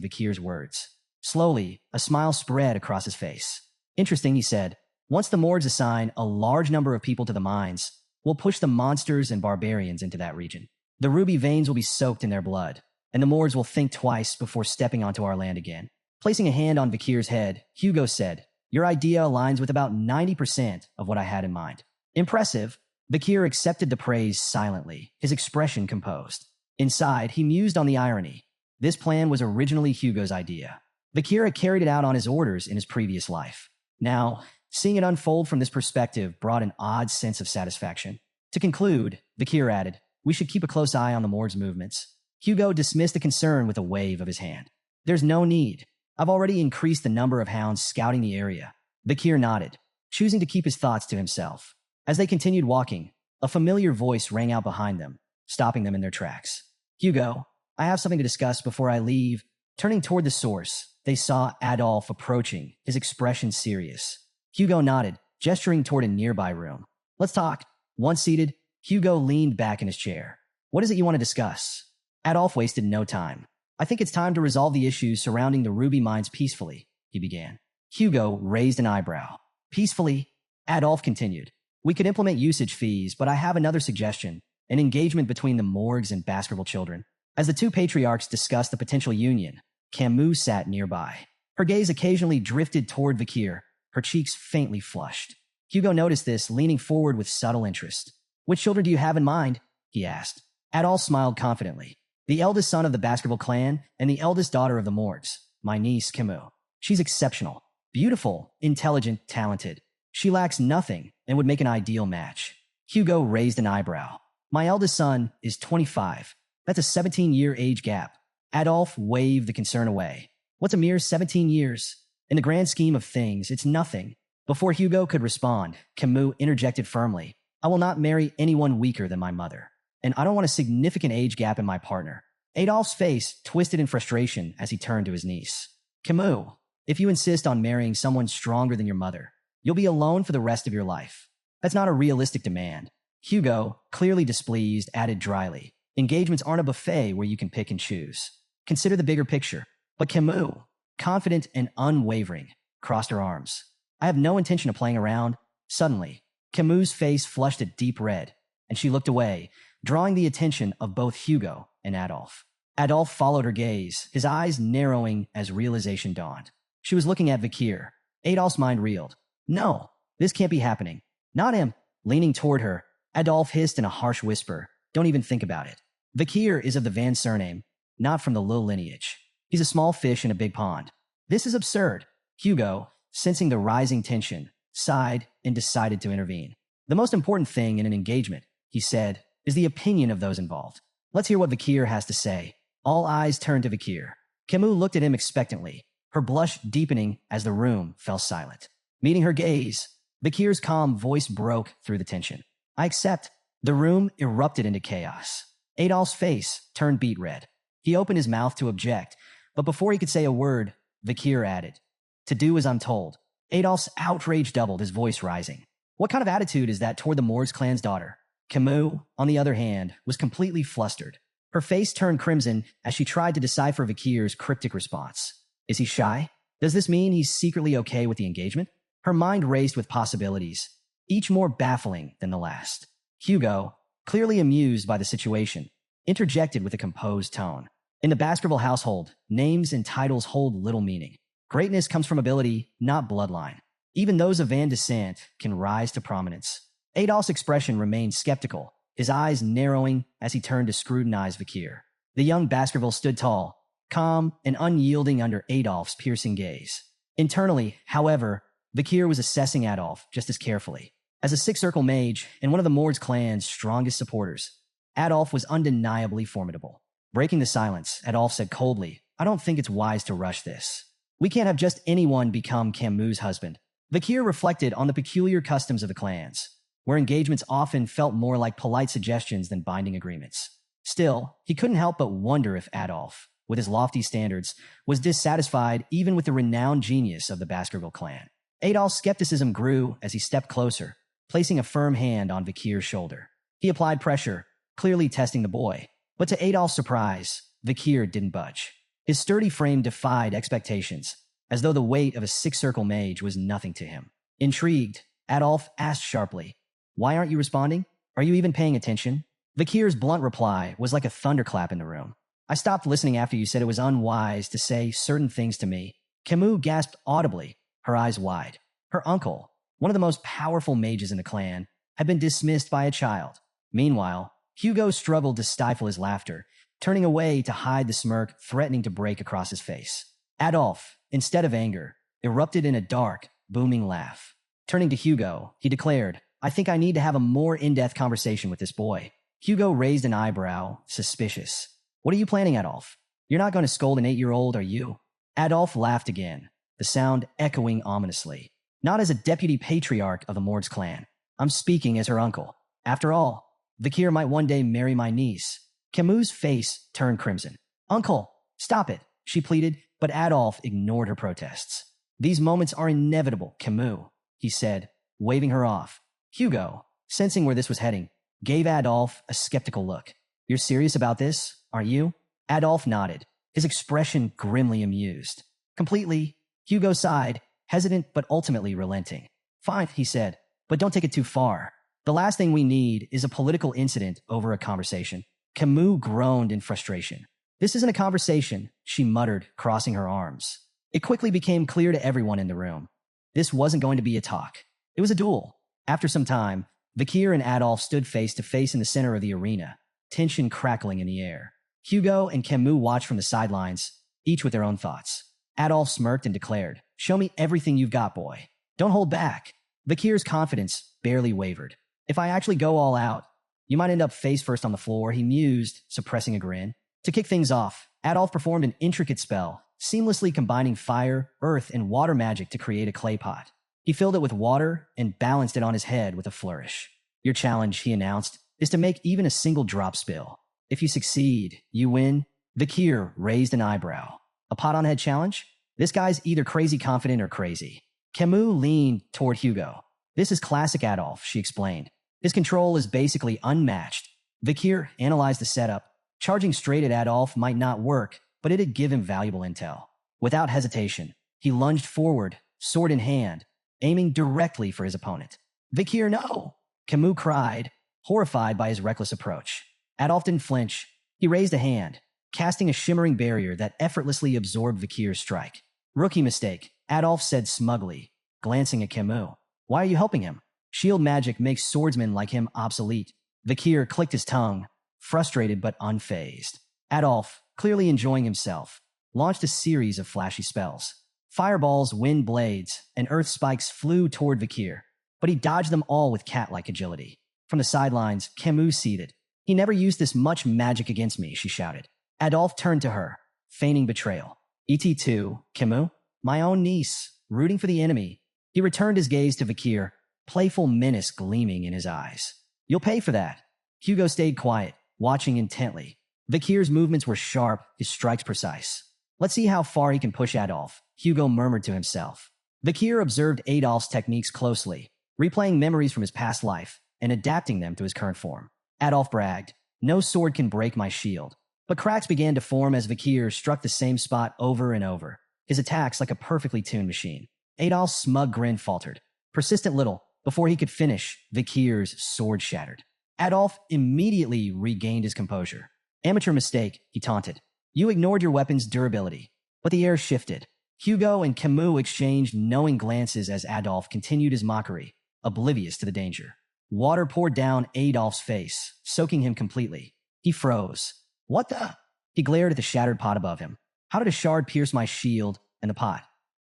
Vakir's words. Slowly, a smile spread across his face. Interesting, he said. Once the Morgs assign a large number of people to the mines, we'll push the monsters and barbarians into that region. The ruby veins will be soaked in their blood, and the Morgs will think twice before stepping onto our land again. Placing a hand on Vakir's head, Hugo said, "Your idea aligns with about 90% of what I had in mind." Impressive. Vakir accepted the praise silently, his expression composed. Inside, he mused on the irony. This plan was originally Hugo's idea. Vakir had carried it out on his orders in his previous life. Now, seeing it unfold from this perspective brought an odd sense of satisfaction. To conclude, Vakir added, "We should keep a close eye on the Morg's movements." Hugo dismissed the concern with a wave of his hand. "There's no need. I've already increased the number of hounds scouting the area." Vakir nodded, choosing to keep his thoughts to himself. As they continued walking, a familiar voice rang out behind them, stopping them in their tracks. "Hugo, I have something to discuss before I leave." Turning toward the source, they saw Adolf approaching, his expression serious. Hugo nodded, gesturing toward a nearby room. "Let's talk." Once seated, Hugo leaned back in his chair. "What is it you want to discuss?" Adolf wasted no time. "I think it's time to resolve the issues surrounding the ruby mines peacefully," he began. Hugo raised an eyebrow. "Peacefully?" Adolf continued. "We could implement usage fees, but I have another suggestion, an engagement between the Morgs and Baskerville children." As the two patriarchs discussed the potential union, Camus sat nearby. Her gaze occasionally drifted toward Vakir, her cheeks faintly flushed. Hugo noticed this, leaning forward with subtle interest. "Which children do you have in mind?" he asked. Adolf smiled confidently. "The eldest son of the Baskerville clan and the eldest daughter of the Morgs, my niece Camus. She's exceptional, beautiful, intelligent, talented. She lacks nothing and would make an ideal match." Hugo raised an eyebrow. "My eldest son is 25. That's a 17-year age gap." Adolf waved the concern away. "What's a mere 17 years? In the grand scheme of things, it's nothing." Before Hugo could respond, Camus interjected firmly. "I will not marry anyone weaker than my mother. And I don't want a significant age gap in my partner." Adolf's face twisted in frustration as he turned to his niece. "Camus, if you insist on marrying someone stronger than your mother, you'll be alone for the rest of your life. That's not a realistic demand." Hugo, clearly displeased, added dryly, "Engagements aren't a buffet where you can pick and choose. Consider the bigger picture." But Camus, confident and unwavering, crossed her arms. "I have no intention of playing around." Suddenly, Camus' face flushed a deep red, and she looked away, drawing the attention of both Hugo and Adolf. Adolf followed her gaze, his eyes narrowing as realization dawned. She was looking at Vakir. Adolf's mind reeled. "No, this can't be happening. Not him." Leaning toward her, Adolf hissed in a harsh whisper, "Don't even think about it. Vakir is of the Van surname, not from the Lil lineage. He's a small fish in a big pond. This is absurd." Hugo, sensing the rising tension, sighed and decided to intervene. "The most important thing in an engagement," he said, "is the opinion of those involved. Let's hear what Vakir has to say." All eyes turned to Vakir. Camus looked at him expectantly, her blush deepening as the room fell silent. Meeting her gaze, Vakir's calm voice broke through the tension. "I accept." The room erupted into chaos. Adolf's face turned beet red. He opened his mouth to object, but before he could say a word, Vakir added, "To do as I'm told." Adolf's outrage doubled, his voice rising. "What kind of attitude is that toward the Morgs clan's daughter?" Camus, on the other hand, was completely flustered. Her face turned crimson as she tried to decipher Vakir's cryptic response. Is he shy? Does this mean he's secretly okay with the engagement? Her mind raced with possibilities, each more baffling than the last. Hugo, clearly amused by the situation, interjected with a composed tone. "In the Baskerville household, names and titles hold little meaning. Greatness comes from ability, not bloodline. Even those of Van descent can rise to prominence." Adolf's expression remained skeptical, his eyes narrowing as he turned to scrutinize Vakir. The young Baskerville stood tall, calm and unyielding under Adolf's piercing gaze. Internally, however, Vakir was assessing Adolf just as carefully. As a six-circle mage and one of the Morgs clan's strongest supporters, Adolf was undeniably formidable. Breaking the silence, Adolf said coldly, "I don't think it's wise to rush this. We can't have just anyone become Camus' husband." Vakir reflected on the peculiar customs of the clans, where engagements often felt more like polite suggestions than binding agreements. Still, he couldn't help but wonder if Adolf, with his lofty standards, was dissatisfied even with the renowned genius of the Baskerville clan. Adolf's skepticism grew as he stepped closer, placing a firm hand on Vakir's shoulder. He applied pressure, clearly testing the boy, But to Adolf's surprise, Vakir didn't budge. His sturdy frame defied expectations, as though the weight of a six-circle mage was nothing to him. Intrigued, Adolf asked sharply, "Why aren't you responding? Are you even paying attention?" Vakir's blunt reply was like a thunderclap in the room. "I stopped listening after you said it was unwise to say certain things to me." Camus gasped audibly, her eyes wide. Her uncle, one of the most powerful mages in the clan, had been dismissed by a child. Meanwhile, Hugo struggled to stifle his laughter, turning away to hide the smirk threatening to break across his face. Adolf, instead of anger, erupted in a dark, booming laugh. Turning to Hugo, he declared, "I think I need to have a more in-depth conversation with this boy." Hugo raised an eyebrow, suspicious. "What are you planning, Adolf? You're not going to scold an 8-year-old, are you?" Adolf laughed again, the sound echoing ominously. "Not as a deputy patriarch of the Morg's clan. I'm speaking as her uncle. After all, Vakir might one day marry my niece." Camus' face turned crimson. "Uncle, stop it," she pleaded, but Adolf ignored her protests. "These moments are inevitable, Camus," he said, waving her off. Hugo, sensing where this was heading, gave Adolf a skeptical look. "You're serious about this, aren't you?" Adolf nodded, his expression grimly amused. "Completely." Hugo sighed, hesitant but ultimately relenting. "Fine," he said, "but don't take it too far. The last thing we need is a political incident over a conversation." Camus groaned in frustration. "This isn't a conversation," she muttered, crossing her arms. It quickly became clear to everyone in the room. This wasn't going to be a talk. It was a duel. After some time, Vakir and Adolf stood face to face in the center of the arena, tension crackling in the air. Hugo and Camus watched from the sidelines, each with their own thoughts. Adolf smirked and declared, "Show me everything you've got, boy. Don't hold back." Vakir's confidence barely wavered. "If I actually go all out, you might end up face first on the floor," he mused, suppressing a grin. To kick things off, Adolf performed an intricate spell, seamlessly combining fire, earth, and water magic to create a clay pot. He filled it with water and balanced it on his head with a flourish. "Your challenge," he announced, "is to make even a single drop spill. If you succeed, you win." Vakir raised an eyebrow. "A pot-on-head challenge? This guy's either crazy confident or crazy." Camus leaned toward Hugo. "This is classic Adolf," she explained. "His control is basically unmatched." Vakir analyzed the setup. Charging straight at Adolf might not work, but it'd give him valuable intel. Without hesitation, he lunged forward, sword in hand, aiming directly for his opponent. "Vakir, no!" Camus cried, horrified by his reckless approach. Adolf didn't flinch. He raised a hand, casting a shimmering barrier that effortlessly absorbed Vakir's strike. "Rookie mistake," Adolf said smugly, glancing at Camus. "Why are you helping him? Shield magic makes swordsmen like him obsolete." Vakir clicked his tongue, frustrated but unfazed. Adolf, clearly enjoying himself, launched a series of flashy spells. Fireballs, wind blades, and earth spikes flew toward Vakir, but he dodged them all with cat-like agility. From the sidelines, Camus seethed. "He never used this much magic against me," she shouted. Adolf turned to her, feigning betrayal. "ET2, Camus? My own niece, rooting for the enemy." He returned his gaze to Vakir, playful menace gleaming in his eyes. "You'll pay for that." Hugo stayed quiet, watching intently. Vakir's movements were sharp, his strikes precise. "Let's see how far he can push Adolf," Hugo murmured to himself. Vakir observed Adolf's techniques closely, replaying memories from his past life and adapting them to his current form. Adolf bragged, "No sword can break my shield." But cracks began to form as Vakir struck the same spot over and over, his attacks like a perfectly tuned machine. Adolf's smug grin faltered. Persistent little, before he could finish, Vakir's sword shattered. Adolf immediately regained his composure. "Amateur mistake," he taunted. "You ignored your weapon's durability." But the air shifted. Hugo and Camus exchanged knowing glances as Adolf continued his mockery, oblivious to the danger. Water poured down Adolf's face, soaking him completely. He froze. "What the?" He glared at the shattered pot above him. "How did a shard pierce my shield and the pot?"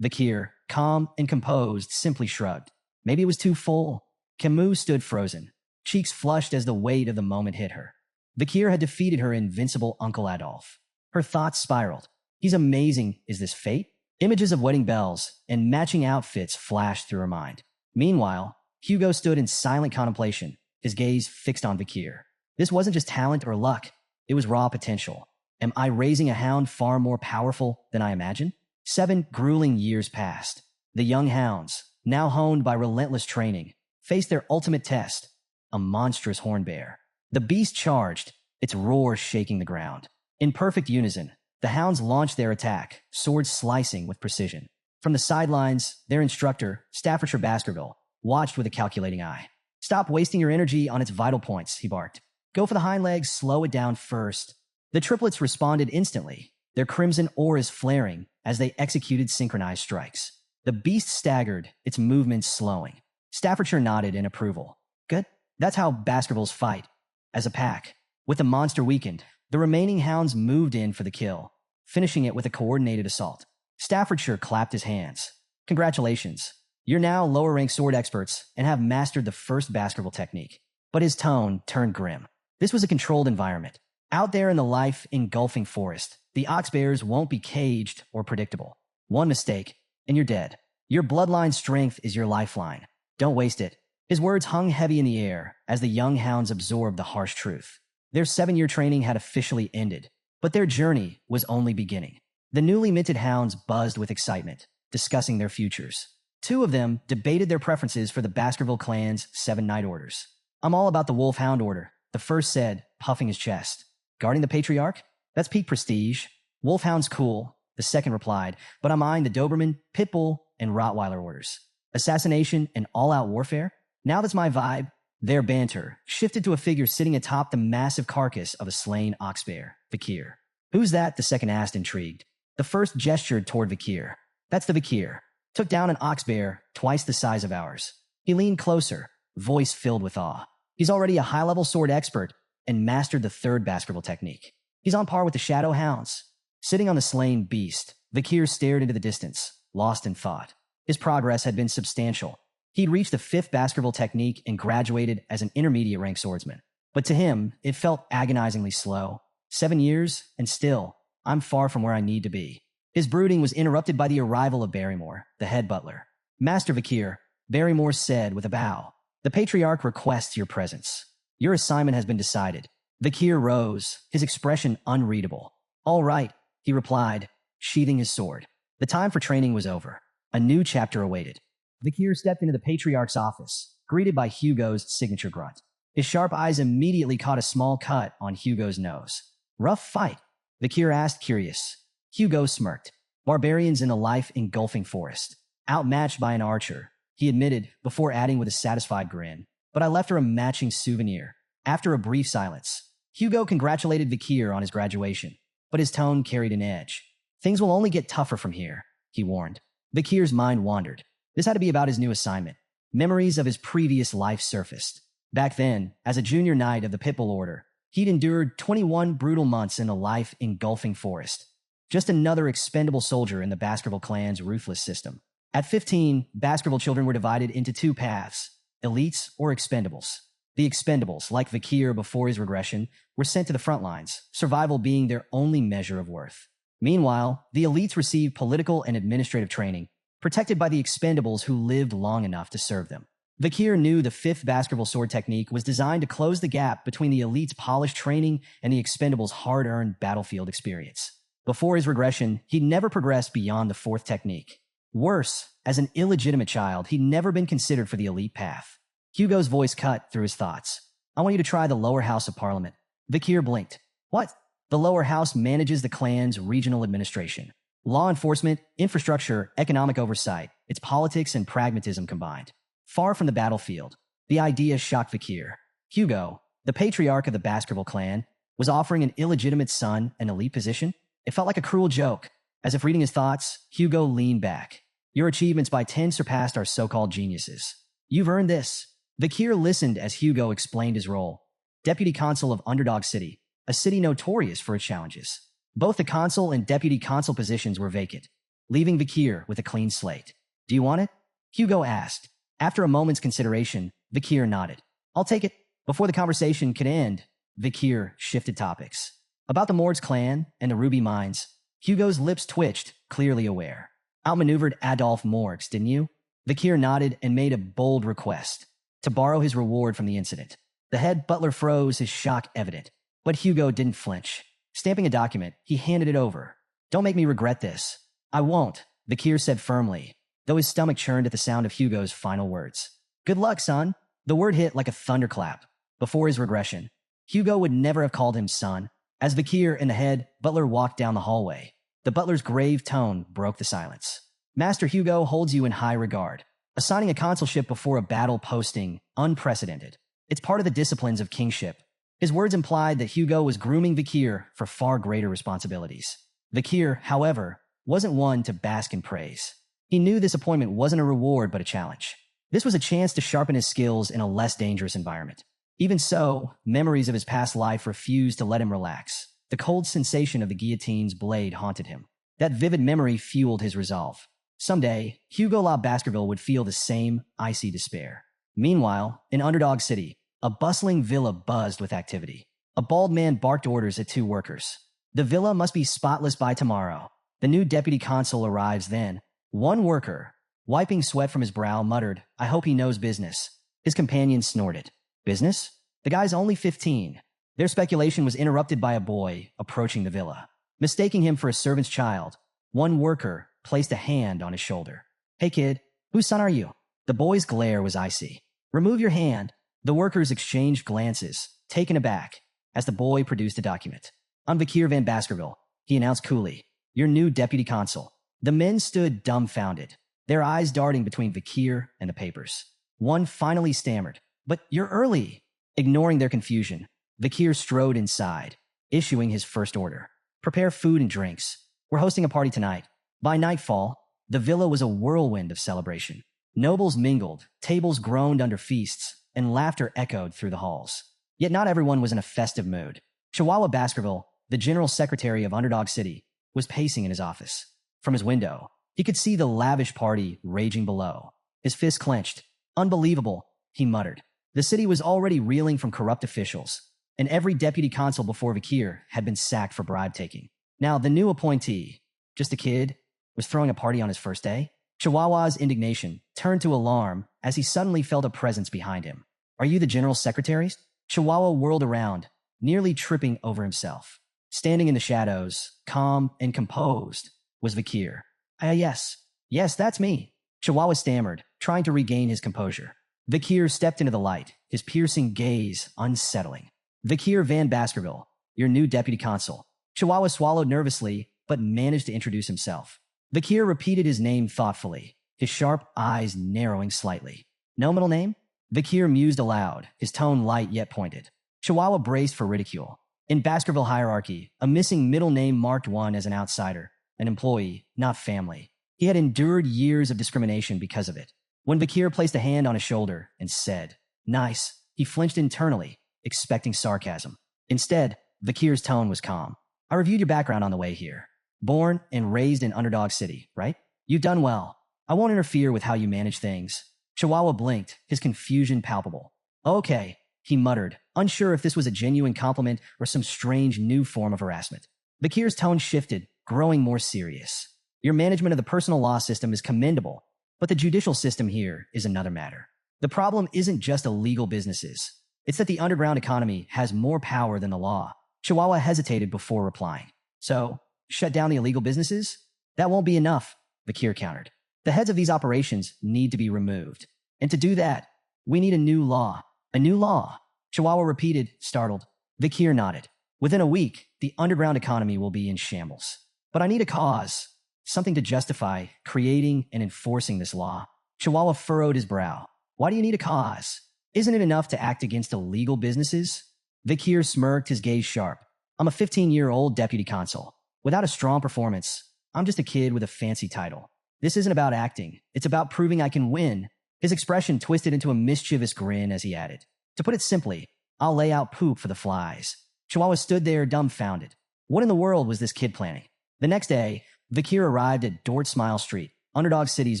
Vakir, calm and composed, simply shrugged. "Maybe it was too full." Camus stood frozen, cheeks flushed as the weight of the moment hit her. Vakir had defeated her invincible Uncle Adolf. Her thoughts spiraled. "He's amazing. Is this fate?" Images of wedding bells and matching outfits flashed through her mind. Meanwhile, Hugo stood in silent contemplation, his gaze fixed on Vakir. This wasn't just talent or luck. It was raw potential. Am I raising a hound far more powerful than I imagined? 7 grueling years passed. The young hounds, now honed by relentless training, faced their ultimate test, a monstrous hornbear. The beast charged, its roar shaking the ground. In perfect unison, the hounds launched their attack, swords slicing with precision. From the sidelines, their instructor, Staffordshire Baskerville, watched with a calculating eye. "Stop wasting your energy on its vital points," he barked. "Go for the hind legs, slow it down first." The triplets responded instantly, their crimson auras flaring as they executed synchronized strikes. The beast staggered, its movements slowing. Staffordshire nodded in approval. "Good. That's how Baskervilles fight. As a pack." With the monster weakened, the remaining hounds moved in for the kill, finishing it with a coordinated assault. Staffordshire clapped his hands. "Congratulations. You're now lower-ranked sword experts and have mastered the first Baskerville technique." But his tone turned grim. This was a controlled environment. Out there in the life-engulfing forest, the oxbears won't be caged or predictable. One mistake, and you're dead. Your bloodline strength is your lifeline. Don't waste it. His words hung heavy in the air as the young hounds absorbed the harsh truth. Their 7-year training had officially ended, but their journey was only beginning. The newly minted hounds buzzed with excitement, discussing their futures. 2 of them debated their preferences for the Baskerville clan's 7 Knight Orders. "I'm all about the Wolf-Hound Order," the first said, puffing his chest. "Guarding the Patriarch? That's peak prestige. Wolfhound's cool," the second replied, "but I mind the Doberman, Pitbull, and Rottweiler orders. Assassination and all-out warfare? Now that's my vibe." Their banter shifted to a figure sitting atop the massive carcass of a slain oxbear, Vakir. "Who's that?" the second asked, intrigued. The first gestured toward Vakir. "That's the Vakir. Took down an oxbear twice the size of ours." He leaned closer, voice filled with awe. "He's already a high-level sword expert and mastered the 3rd Baskerville technique. He's on par with the Shadow Hounds." Sitting on the slain beast, Vakir stared into the distance, lost in thought. His progress had been substantial. He'd reached the 5th Baskerville technique and graduated as an intermediate-ranked swordsman. But to him, it felt agonizingly slow. 7 years, and still, I'm far from where I need to be. His brooding was interrupted by the arrival of Barrymore, the head butler. "Master Vakir," Barrymore said with a bow, "the Patriarch requests your presence. Your assignment has been decided." Vakir rose, his expression unreadable. "All right," he replied, sheathing his sword. The time for training was over. A new chapter awaited. Vakir stepped into the Patriarch's office, greeted by Hugo's signature grunt. His sharp eyes immediately caught a small cut on Hugo's nose. "Rough fight?" Vakir asked, curious. Hugo smirked. "Barbarians in a life-engulfing forest. Outmatched by an archer," he admitted, before adding with a satisfied grin. "But I left her a matching souvenir." After a brief silence, Hugo congratulated Vakir on his graduation, but his tone carried an edge. "Things will only get tougher from here," he warned. Vakir's mind wandered. This had to be about his new assignment. Memories of his previous life surfaced. Back then, as a junior knight of the Pitbull Order, he'd endured 21 brutal months in a life-engulfing forest. Just another expendable soldier in the Baskerville clan's ruthless system. At 15, Baskerville children were divided into 2 paths, elites or expendables. The expendables, like Vakir before his regression, were sent to the front lines, survival being their only measure of worth. Meanwhile, the elites received political and administrative training, protected by the expendables who lived long enough to serve them. Vakir knew the 5th Baskerville sword technique was designed to close the gap between the elite's polished training and the expendables' hard-earned battlefield experience. Before his regression, he'd never progressed beyond the 4th technique. Worse, as an illegitimate child, he'd never been considered for the elite path. Hugo's voice cut through his thoughts. "I want you to try the lower house of parliament." Vakir blinked. "What?" "The lower house manages the clan's regional administration. Law enforcement, infrastructure, economic oversight. It's politics and pragmatism combined. Far from the battlefield." The idea shocked Vakir. Hugo, the patriarch of the Baskerville clan, was offering an illegitimate son an elite position? It felt like a cruel joke. As if reading his thoughts, Hugo leaned back. "Your achievements by 10 surpassed our so-called geniuses. You've earned this." Vakir listened as Hugo explained his role. Deputy Consul of Underdog City, a city notorious for its challenges. Both the consul and deputy consul positions were vacant, leaving Vakir with a clean slate. "Do you want it?" Hugo asked. After a moment's consideration, Vakir nodded. "I'll take it." Before the conversation could end, Vakir shifted topics. About the Morg's clan and the Ruby Mines, Hugo's lips twitched, clearly aware. "Outmaneuvered Adolf Morgs, didn't you?" Vakir nodded and made a bold request. To borrow his reward from the incident. The head butler froze, his shock evident. But Hugo didn't flinch. Stamping a document, he handed it over. "Don't make me regret this." "I won't," Vakir said firmly, though his stomach churned at the sound of Hugo's final words. "Good luck, son." The word hit like a thunderclap. Before his regression, Hugo would never have called him son. As Vakir and the head butler walked down the hallway, the butler's grave tone broke the silence. Master Hugo holds you in high regard. Assigning a consulship before a battle posting, unprecedented. It's part of the disciplines of kingship. His words implied that Hugo was grooming Vakir for far greater responsibilities. Vakir, however, wasn't one to bask in praise. He knew this appointment wasn't a reward but a challenge. This was a chance to sharpen his skills in a less dangerous environment. Even so, memories of his past life refused to let him relax. The cold sensation of the guillotine's blade haunted him. That vivid memory fueled his resolve. Someday, Hugo La Baskerville would feel the same icy despair. Meanwhile, in Underdog City, a bustling villa buzzed with activity. A bald man barked orders at two workers. The villa must be spotless by tomorrow. The new deputy consul arrives then. One worker, wiping sweat from his brow, muttered, "I hope he knows business." His companion snorted. "Business? The guy's only 15. Their speculation was interrupted by a boy approaching the villa. Mistaking him for a servant's child, one worker placed a hand on his shoulder. "Hey kid, whose son are you?" The boy's glare was icy. "Remove your hand." The workers exchanged glances, taken aback, as the boy produced a document. "I'm Vakir van Baskerville," he announced coolly. "Your new deputy consul." The men stood dumbfounded, their eyes darting between Vakir and the papers. One finally stammered, "But you're early." Ignoring their confusion, Vakir strode inside, issuing his first order. "Prepare food and drinks. We're hosting a party tonight." By nightfall, the villa was a whirlwind of celebration. Nobles mingled, tables groaned under feasts, and laughter echoed through the halls. Yet not everyone was in a festive mood. Chihuahua Baskerville, the general secretary of Underdog City, was pacing in his office. From his window, he could see the lavish party raging below. His fists clenched. "Unbelievable," he muttered. The city was already reeling from corrupt officials, and every deputy consul before Vakir had been sacked for bribe-taking. Now, the new appointee, just a kid, was throwing a party on his first day? Chihuahua's indignation turned to alarm as he suddenly felt a presence behind him. "Are you the general secretary?" Chihuahua whirled around, nearly tripping over himself. Standing in the shadows, calm and composed, was Vakir. Yes, that's me." Chihuahua stammered, trying to regain his composure. Vakir stepped into the light, his piercing gaze unsettling. "Vakir van Baskerville, your new deputy consul." Chihuahua swallowed nervously, but managed to introduce himself. Vakir repeated his name thoughtfully, his sharp eyes narrowing slightly. "No middle name?" Vakir mused aloud, his tone light yet pointed. Chihuahua braced for ridicule. In Baskerville hierarchy, a missing middle name marked one as an outsider, an employee, not family. He had endured years of discrimination because of it. When Vakir placed a hand on his shoulder and said, "Nice," he flinched internally, expecting sarcasm. Instead, Vakir's tone was calm. "I reviewed your background on the way here. Born and raised in Underdog City, right? You've done well. I won't interfere with how you manage things." Chihuahua blinked, his confusion palpable. "Okay," he muttered, unsure if this was a genuine compliment or some strange new form of harassment. Vakir's tone shifted, growing more serious. "Your management of the personal law system is commendable, but the judicial system here is another matter. The problem isn't just illegal businesses. It's that the underground economy has more power than the law." Chihuahua hesitated before replying. "So, shut down the illegal businesses? That won't be enough," Vakir countered. "The heads of these operations need to be removed. And to do that, we need a new law." "A new law?" Chihuahua repeated, startled. Vakir nodded. "Within a week, the underground economy will be in shambles. But I need a cause. Something to justify creating and enforcing this law." Chihuahua furrowed his brow. "Why do you need a cause? Isn't it enough to act against illegal businesses?" Vakir smirked, his gaze sharp. "I'm a 15-year-old deputy consul. Without a strong performance, I'm just a kid with a fancy title. This isn't about acting. It's about proving I can win." His expression twisted into a mischievous grin as he added, "To put it simply, I'll lay out poop for the flies." Chihuahua stood there dumbfounded. What in the world was this kid planning? The next day, Vakir arrived at Dort Smile Street, Underdog City's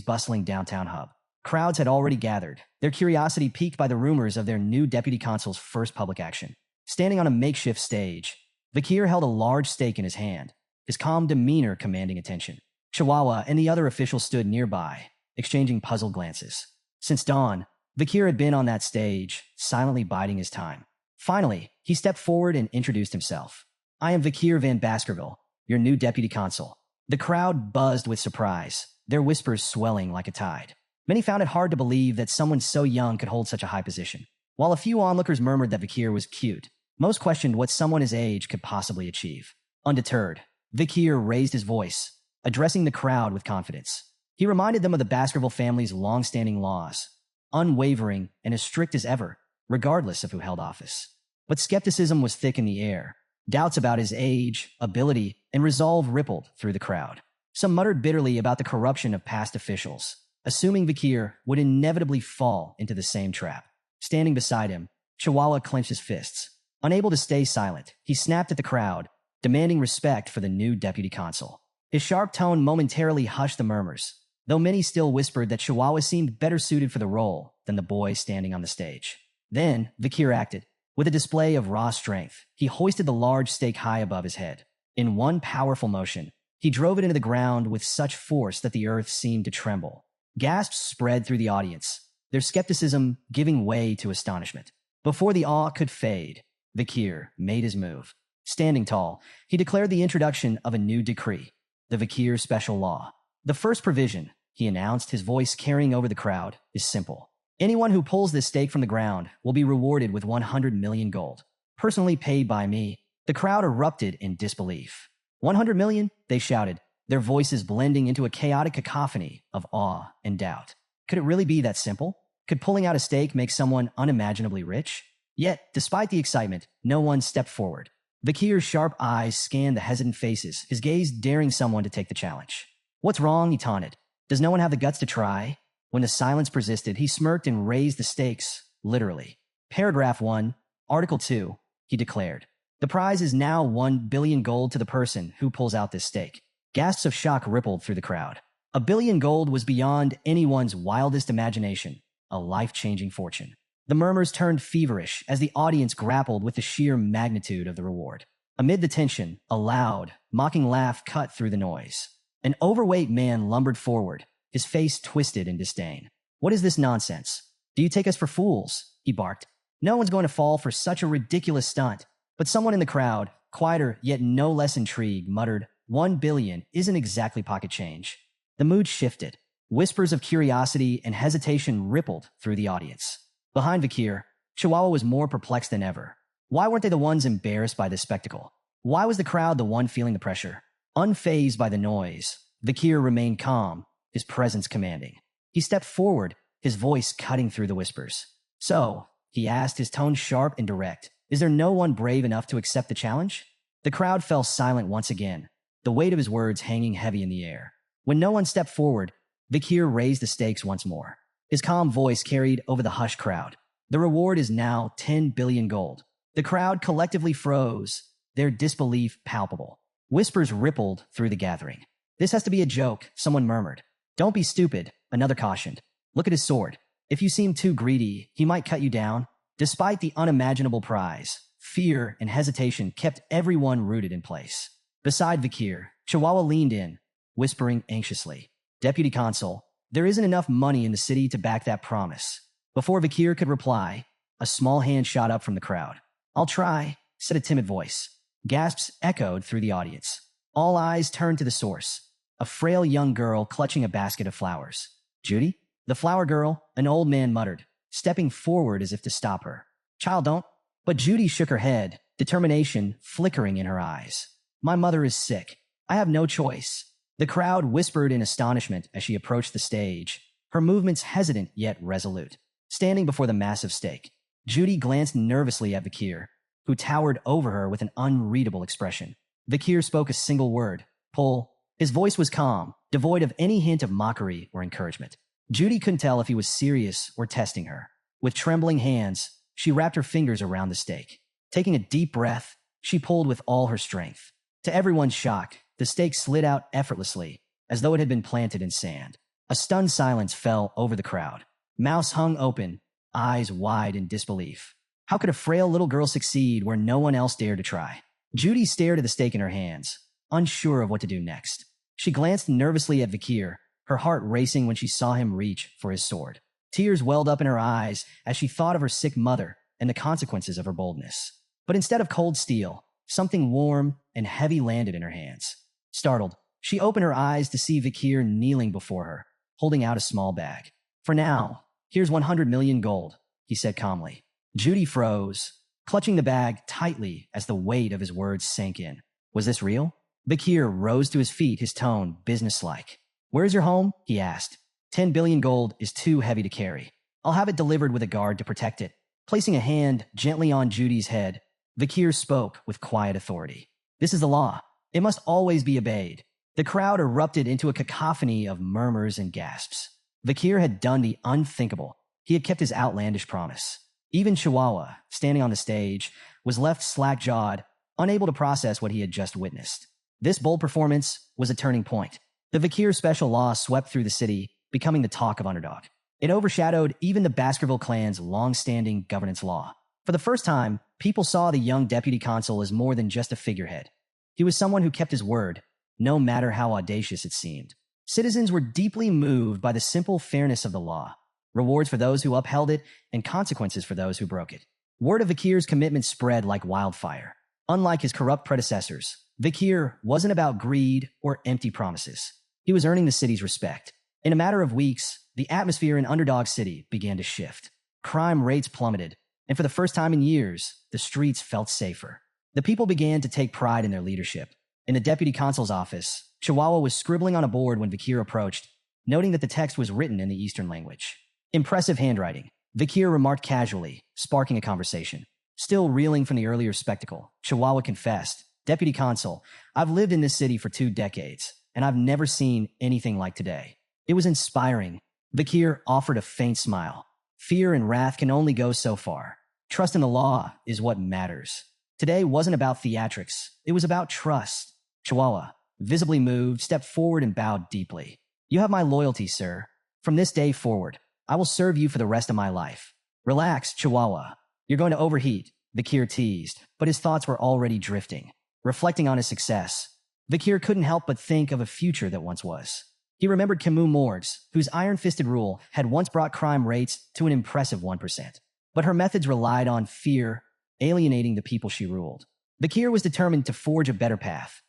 bustling downtown hub. Crowds had already gathered, their curiosity piqued by the rumors of their new deputy consul's first public action. Standing on a makeshift stage, Vakir held a large stake in his hand, his calm demeanor commanding attention. Chihuahua and the other officials stood nearby, exchanging puzzled glances. Since dawn, Vakir had been on that stage, silently biding his time. Finally, he stepped forward and introduced himself. "I am Vakir van Baskerville, your new deputy consul." The crowd buzzed with surprise, their whispers swelling like a tide. Many found it hard to believe that someone so young could hold such a high position. While a few onlookers murmured that Vakir was cute, Most questioned what someone his age could possibly achieve. Undeterred, Vakir raised his voice, addressing the crowd with confidence. He reminded them of the Baskerville family's long-standing laws, unwavering and as strict as ever, regardless of who held office. But skepticism was thick in the air. Doubts about his age, ability, and resolve rippled through the crowd. Some muttered bitterly about the corruption of past officials, assuming Vakir would inevitably fall into the same trap. Standing beside him, Chihuahua clenched his fists. Unable to stay silent, he snapped at the crowd, demanding respect for the new deputy consul. His sharp tone momentarily hushed the murmurs, though many still whispered that Chihuahua seemed better suited for the role than the boy standing on the stage. Then, Vakir acted. With a display of raw strength, he hoisted the large stake high above his head. In one powerful motion, he drove it into the ground with such force that the earth seemed to tremble. Gasps spread through the audience, their skepticism giving way to astonishment. Before the awe could fade, Vakir made his move. Standing tall, he declared the introduction of a new decree, the Vakir Special Law. The first provision, he announced, his voice carrying over the crowd, is simple. Anyone who pulls this stake from the ground will be rewarded with 100 million gold, personally paid by me. The crowd erupted in disbelief. 100 million? They shouted, their voices blending into a chaotic cacophony of awe and doubt. Could it really be that simple? Could pulling out a stake make someone unimaginably rich? Yet, despite the excitement, no one stepped forward. Vakir's sharp eyes scanned the hesitant faces, his gaze daring someone to take the challenge. What's wrong? He taunted. Does no one have the guts to try? When the silence persisted, he smirked and raised the stakes, literally. Paragraph 1, Article 2, he declared. The prize is now 1 billion gold to the person who pulls out this stake. Gasps of shock rippled through the crowd. 1 billion gold was beyond anyone's wildest imagination, a life-changing fortune. The murmurs turned feverish as the audience grappled with the sheer magnitude of the reward. Amid the tension, a loud, mocking laugh cut through the noise. An overweight man lumbered forward, his face twisted in disdain. What is this nonsense? Do you take us for fools? He barked. No one's going to fall for such a ridiculous stunt. But someone in the crowd, quieter yet no less intrigued, muttered, 1 billion isn't exactly pocket change. The mood shifted. Whispers of curiosity and hesitation rippled through the audience. Behind Vakir, Chihuahua was more perplexed than ever. Why weren't they the ones embarrassed by this spectacle? Why was the crowd the one feeling the pressure? Unfazed by the noise, Vakir remained calm, his presence commanding. He stepped forward, his voice cutting through the whispers. So, he asked, his tone sharp and direct, is there no one brave enough to accept the challenge? The crowd fell silent once again, the weight of his words hanging heavy in the air. When no one stepped forward, Vakir raised the stakes once more. His calm voice carried over the hushed crowd. The reward is now 10 billion gold. The crowd collectively froze, their disbelief palpable. Whispers rippled through the gathering. This has to be a joke, someone murmured. Don't be stupid, another cautioned. Look at his sword. If you seem too greedy, he might cut you down. Despite the unimaginable prize, fear and hesitation kept everyone rooted in place. Beside Vakir, Chihuahua leaned in, whispering anxiously. Deputy Consul, there isn't enough money in the city to back that promise. Before Vakir could reply, a small hand shot up from the crowd. I'll try, said a timid voice. Gasps echoed through the audience. All eyes turned to the source, a frail young girl clutching a basket of flowers. Judy? The flower girl, an old man muttered, stepping forward as if to stop her. Child, don't. But Judy shook her head, determination flickering in her eyes. My mother is sick. I have no choice. The crowd whispered in astonishment as she approached the stage, her movements hesitant yet resolute. Standing before the massive stake, Judy glanced nervously at Vakir, who towered over her with an unreadable expression. Vakir spoke a single word, pull. His voice was calm, devoid of any hint of mockery or encouragement. Judy couldn't tell if he was serious or testing her. With trembling hands, she wrapped her fingers around the stake. Taking a deep breath, she pulled with all her strength. To everyone's shock, the stake slid out effortlessly, as though it had been planted in sand. A stunned silence fell over the crowd. Mouths hung open, eyes wide in disbelief. How could a frail little girl succeed where no one else dared to try? Judy stared at the stake in her hands, unsure of what to do next. She glanced nervously at Vakir, her heart racing when she saw him reach for his sword. Tears welled up in her eyes as she thought of her sick mother and the consequences of her boldness. But instead of cold steel, something warm and heavy landed in her hands. Startled, she opened her eyes to see Vakir kneeling before her, holding out a small bag. For now, here's 100 million gold, he said calmly. Judy froze, clutching the bag tightly as the weight of his words sank in. Was this real? Vakir rose to his feet, his tone businesslike. Where's your home? He asked. 10 billion gold is too heavy to carry. I'll have it delivered with a guard to protect it. Placing a hand gently on Judy's head, Vakir spoke with quiet authority. This is the law. It must always be obeyed. The crowd erupted into a cacophony of murmurs and gasps. Vakir had done the unthinkable. He had kept his outlandish promise. Even Chihuahua, standing on the stage, was left slack-jawed, unable to process what he had just witnessed. This bold performance was a turning point. The Vakir special law swept through the city, becoming the talk of Underdog. It overshadowed even the Baskerville clan's long-standing governance law. For the first time, people saw the young deputy consul as more than just a figurehead. He was someone who kept his word, no matter how audacious it seemed. Citizens were deeply moved by the simple fairness of the law, rewards for those who upheld it and consequences for those who broke it. Word of Vakir's commitment spread like wildfire. Unlike his corrupt predecessors, Vakir wasn't about greed or empty promises. He was earning the city's respect. In a matter of weeks, the atmosphere in Underdog City began to shift. Crime rates plummeted, and for the first time in years, the streets felt safer. The people began to take pride in their leadership. In the deputy consul's office, Chihuahua was scribbling on a board when Vakir approached, noting that the text was written in the Eastern language. Impressive handwriting, Vakir remarked casually, sparking a conversation. Still reeling from the earlier spectacle, Chihuahua confessed, Deputy Consul, I've lived in this city for 2 decades, and I've never seen anything like today. It was inspiring. Vakir offered a faint smile. Fear and wrath can only go so far. Trust in the law is what matters. Today wasn't about theatrics. It was about trust. Chihuahua, visibly moved, stepped forward and bowed deeply. You have my loyalty, sir. From this day forward, I will serve you for the rest of my life. Relax, Chihuahua. You're going to overheat, Vakir teased, but his thoughts were already drifting. Reflecting on his success, Vakir couldn't help but think of a future that once was. He remembered Camus Morg's, whose iron-fisted rule had once brought crime rates to an impressive 1%. But her methods relied on fear, alienating the people she ruled. Vakir was determined to forge a better path,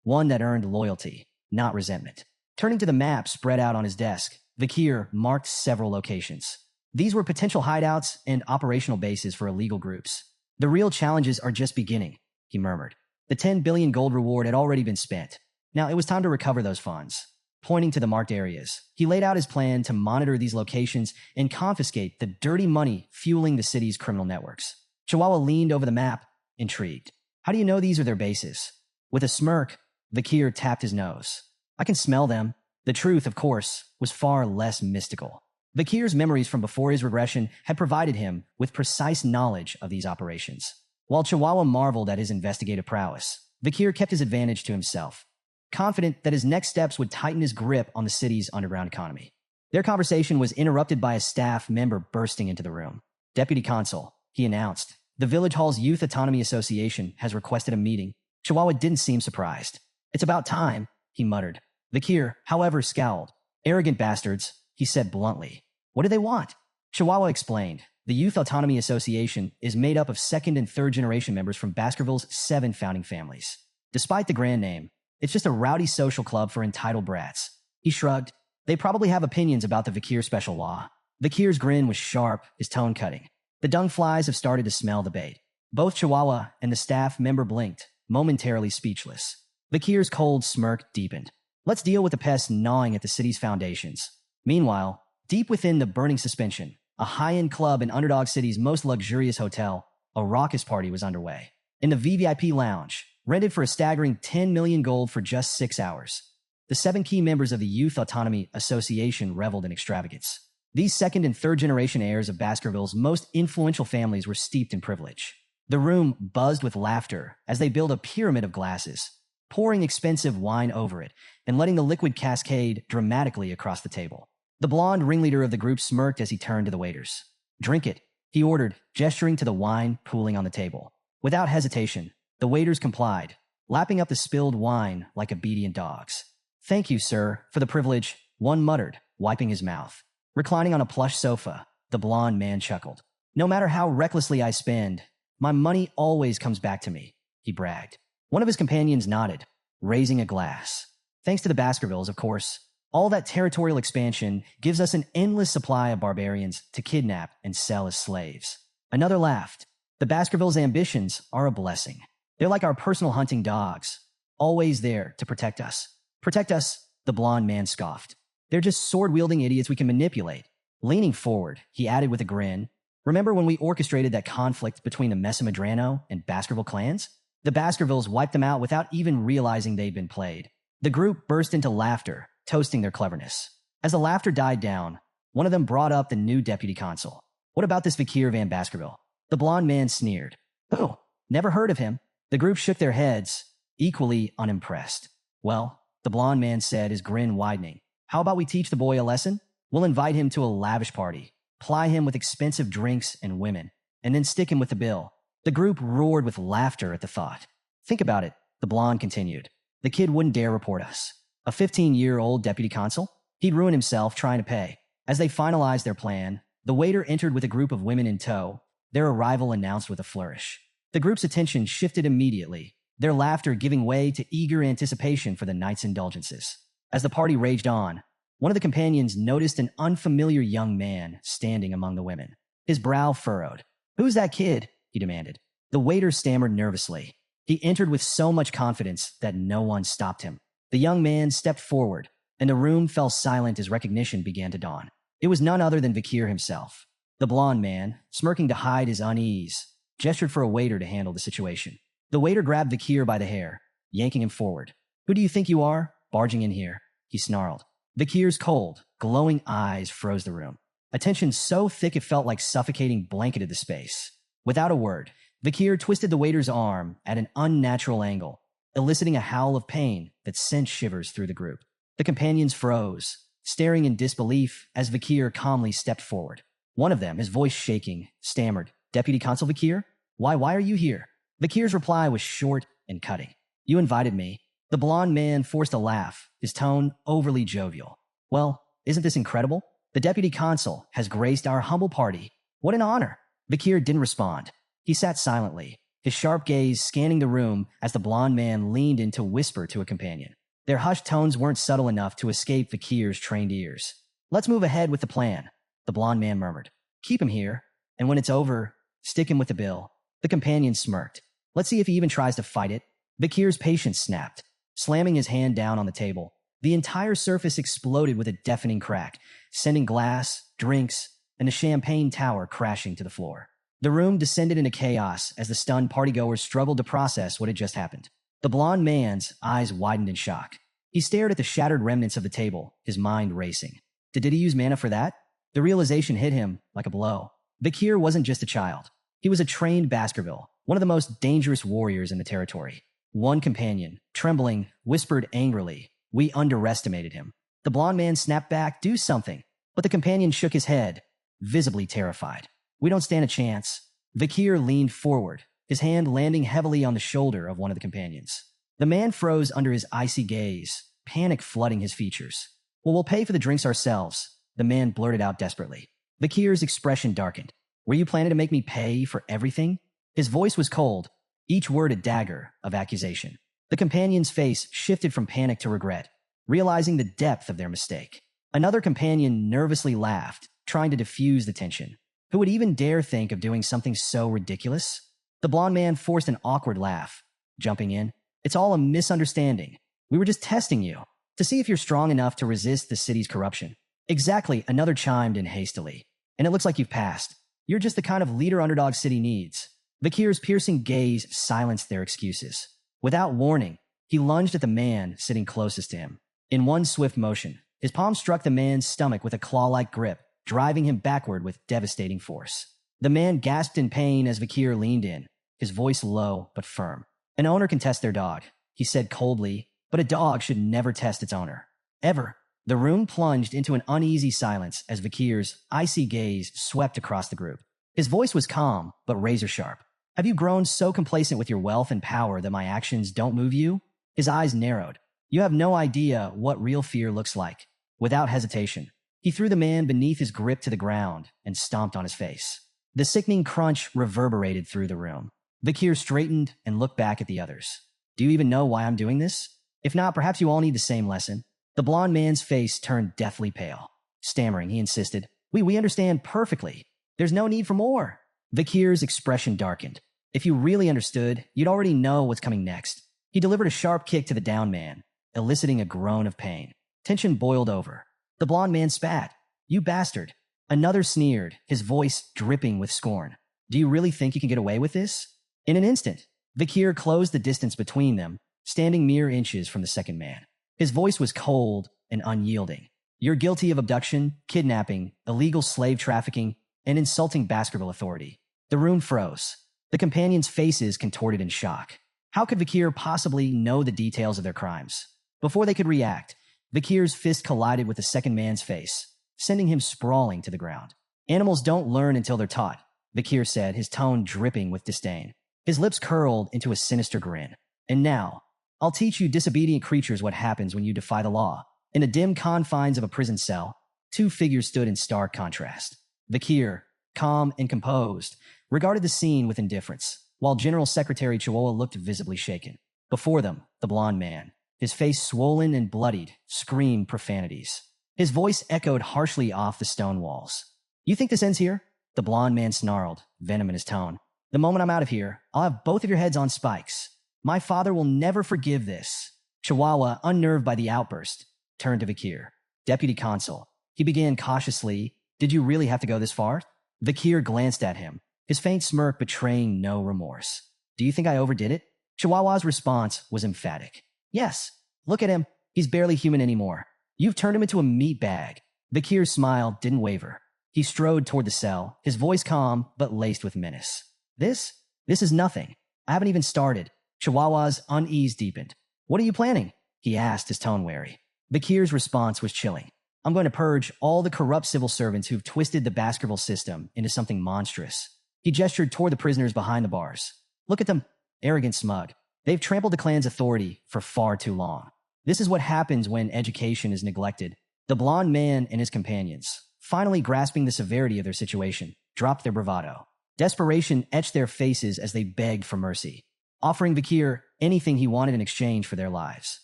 one that earned loyalty, not resentment. Turning to the map spread out on his desk, Vakir marked several locations. These were potential hideouts and operational bases for illegal groups. The real challenges are just beginning, he murmured. The 10 billion gold reward had already been spent. Now it was time to recover those funds. Pointing to the marked areas, he laid out his plan to monitor these locations and confiscate the dirty money fueling the city's criminal networks. Chihuahua leaned over the map, intrigued. How do you know these are their bases? With a smirk, Vakir tapped his nose. I can smell them. The truth, of course, was far less mystical. Vakir's memories from before his regression had provided him with precise knowledge of these operations. While Chihuahua marveled at his investigative prowess, Vakir kept his advantage to himself, confident that his next steps would tighten his grip on the city's underground economy. Their conversation was interrupted by a staff member bursting into the room. Deputy Consul, he announced, the Village Hall's Youth Autonomy Association has requested a meeting. Chihuahua didn't seem surprised. It's about time, he muttered. Vakir, however, scowled. Arrogant bastards, he said bluntly. What do they want? Chihuahua explained. The Youth Autonomy Association is made up of second and third generation members from Baskerville's 7 founding families. Despite the grand name, it's just a rowdy social club for entitled brats. He shrugged. They probably have opinions about the Vakir special law. Vakir's grin was sharp, his tone cutting. The dung flies have started to smell the bait. Both Chihuahua and the staff member blinked, momentarily speechless. Vakir's cold smirk deepened. Let's deal with the pests gnawing at the city's foundations. Meanwhile, deep within the burning suspension, a high-end club in Underdog City's most luxurious hotel, a raucous party was underway. In the VVIP lounge, rented for a staggering 10 million gold for just 6 hours, the 7 key members of the Youth Autonomy Association reveled in extravagance. These second and third generation heirs of Baskerville's most influential families were steeped in privilege. The room buzzed with laughter as they built a pyramid of glasses, pouring expensive wine over it and letting the liquid cascade dramatically across the table. The blonde ringleader of the group smirked as he turned to the waiters. Drink it, he ordered, gesturing to the wine pooling on the table. Without hesitation, the waiters complied, lapping up the spilled wine like obedient dogs. Thank you, sir, for the privilege, one muttered, wiping his mouth. Reclining on a plush sofa, the blonde man chuckled. No matter how recklessly I spend, my money always comes back to me, he bragged. One of his companions nodded, raising a glass. Thanks to the Baskervilles, of course, all that territorial expansion gives us an endless supply of barbarians to kidnap and sell as slaves. Another laughed. The Baskervilles' ambitions are a blessing. They're like our personal hunting dogs, always there to protect us. Protect us, the blonde man scoffed. They're just sword-wielding idiots we can manipulate. Leaning forward, he added with a grin, remember when we orchestrated that conflict between the Mesamadrano and Baskerville clans? The Baskervilles wiped them out without even realizing they'd been played. The group burst into laughter, toasting their cleverness. As the laughter died down, one of them brought up the new deputy consul. What about this Vakir Van Baskerville? The blonde man sneered. Oh, never heard of him. The group shook their heads, equally unimpressed. Well, the blonde man said, his grin widening. How about we teach the boy a lesson? We'll invite him to a lavish party, ply him with expensive drinks and women, and then stick him with the bill. The group roared with laughter at the thought. Think about it, the blonde continued. The kid wouldn't dare report us. A 15-year-old deputy consul? He'd ruin himself trying to pay. As they finalized their plan, the waiter entered with a group of women in tow, their arrival announced with a flourish. The group's attention shifted immediately, their laughter giving way to eager anticipation for the night's indulgences. As the party raged on, one of the companions noticed an unfamiliar young man standing among the women. His brow furrowed. Who's that kid? He demanded. The waiter stammered nervously. He entered with so much confidence that no one stopped him. The young man stepped forward, and the room fell silent as recognition began to dawn. It was none other than Vakir himself. The blonde man, smirking to hide his unease, gestured for a waiter to handle the situation. The waiter grabbed Vakir by the hair, yanking him forward. Who do you think you are, barging in here? He snarled. Vakir's cold, glowing eyes froze the room. A tension so thick it felt like suffocating blanketed the space. Without a word, Vakir twisted the waiter's arm at an unnatural angle, eliciting a howl of pain that sent shivers through the group. The companions froze, staring in disbelief as Vakir calmly stepped forward. One of them, his voice shaking, stammered, Deputy Consul Vakir? Why are you here? Vakir's reply was short and cutting. You invited me. The blonde man forced a laugh, his tone overly jovial. Well, isn't this incredible? The deputy consul has graced our humble party. What an honor. Vakir didn't respond. He sat silently, his sharp gaze scanning the room as the blonde man leaned in to whisper to a companion. Their hushed tones weren't subtle enough to escape Vakir's trained ears. Let's move ahead with the plan, the blonde man murmured. Keep him here, and when it's over, stick him with the bill. The companion smirked. Let's see if he even tries to fight it. Vakir's patience snapped, slamming his hand down on the table. The entire surface exploded with a deafening crack, sending glass, drinks, and the champagne tower crashing to the floor. The room descended into chaos as the stunned partygoers struggled to process what had just happened. The blonde man's eyes widened in shock. He stared at the shattered remnants of the table, his mind racing. Did he use mana for that? The realization hit him like a blow. Vakir wasn't just a child. He was a trained Baskerville, one of the most dangerous warriors in the territory. One companion, trembling, whispered angrily, "We underestimated him." The blonde man snapped back, "Do something." But the companion shook his head, visibly terrified. "We don't stand a chance." Vakir leaned forward, his hand landing heavily on the shoulder of one of the companions. The man froze under his icy gaze, panic flooding his features. "Well, we'll pay for the drinks ourselves," the man blurted out desperately. Vakir's expression darkened. "Were you planning to make me pay for everything?" His voice was cold, each word a dagger of accusation. The companion's face shifted from panic to regret, realizing the depth of their mistake. Another companion nervously laughed, trying to diffuse the tension. Who would even dare think of doing something so ridiculous? The blonde man forced an awkward laugh, jumping in. "It's all a misunderstanding. We were just testing you, to see if you're strong enough to resist the city's corruption." "Exactly," another chimed in hastily. "And it looks like you've passed. You're just the kind of leader Underdog City needs." Vakir's piercing gaze silenced their excuses. Without warning, he lunged at the man sitting closest to him. In one swift motion, his palm struck the man's stomach with a claw-like grip, driving him backward with devastating force. The man gasped in pain as Vakir leaned in, his voice low but firm. "An owner can test their dog," he said coldly, "but a dog should never test its owner. Ever." The room plunged into an uneasy silence as Vakir's icy gaze swept across the group. His voice was calm but razor-sharp. "Have you grown so complacent with your wealth and power that my actions don't move you?" His eyes narrowed. "You have no idea what real fear looks like." Without hesitation, he threw the man beneath his grip to the ground and stomped on his face. The sickening crunch reverberated through the room. Vakir straightened and looked back at the others. "Do you even know why I'm doing this? If not, perhaps you all need the same lesson." The blonde man's face turned deathly pale. Stammering, he insisted, We understand perfectly. There's no need for more." Vakir's expression darkened. If you really understood, you'd already know what's coming next. He delivered a sharp kick to the down man, eliciting a groan of pain. Tension boiled over. The blond man spat. "You bastard." Another sneered, his voice dripping with scorn. "Do you really think you can get away with this?" In an instant, Vakir closed the distance between them, standing mere inches from the second man. His voice was cold and unyielding. "You're guilty of abduction, kidnapping, illegal slave trafficking, and insulting Baskerville authority." The room froze. The companions' faces contorted in shock. How could Vakir possibly know the details of their crimes? Before they could react, Vakir's fist collided with the second man's face, sending him sprawling to the ground. "Animals don't learn until they're taught," Vakir said, his tone dripping with disdain. His lips curled into a sinister grin. "And now, I'll teach you disobedient creatures what happens when you defy the law." In the dim confines of a prison cell, two figures stood in stark contrast. Vakir, calm and composed, regarded the scene with indifference, while General Secretary Chihuahua looked visibly shaken. Before them, the blond man, his face swollen and bloodied, screamed profanities. His voice echoed harshly off the stone walls. "You think this ends here?" The blond man snarled, venom in his tone. "The moment I'm out of here, I'll have both of your heads on spikes. My father will never forgive this." Chihuahua, unnerved by the outburst, turned to Vakir. "Deputy Consul," he began cautiously, "did you really have to go this far?" Vakir glanced at him, his faint smirk betraying no remorse. "Do you think I overdid it?" Chihuahua's response was emphatic. "Yes. Look at him. He's barely human anymore. You've turned him into a meat bag." Vakir's smile didn't waver. He strode toward the cell, his voice calm but laced with menace. This is nothing. I haven't even started." Chihuahua's unease deepened. "What are you planning?" he asked, his tone wary. Vakir's response was chilling. "I'm going to purge all the corrupt civil servants who've twisted the Baskerville system into something monstrous." He gestured toward the prisoners behind the bars. "Look at them, arrogant smug. They've trampled the clan's authority for far too long. This is what happens when education is neglected." The blond man and his companions, finally grasping the severity of their situation, dropped their bravado. Desperation etched their faces as they begged for mercy, offering Vakir anything he wanted in exchange for their lives.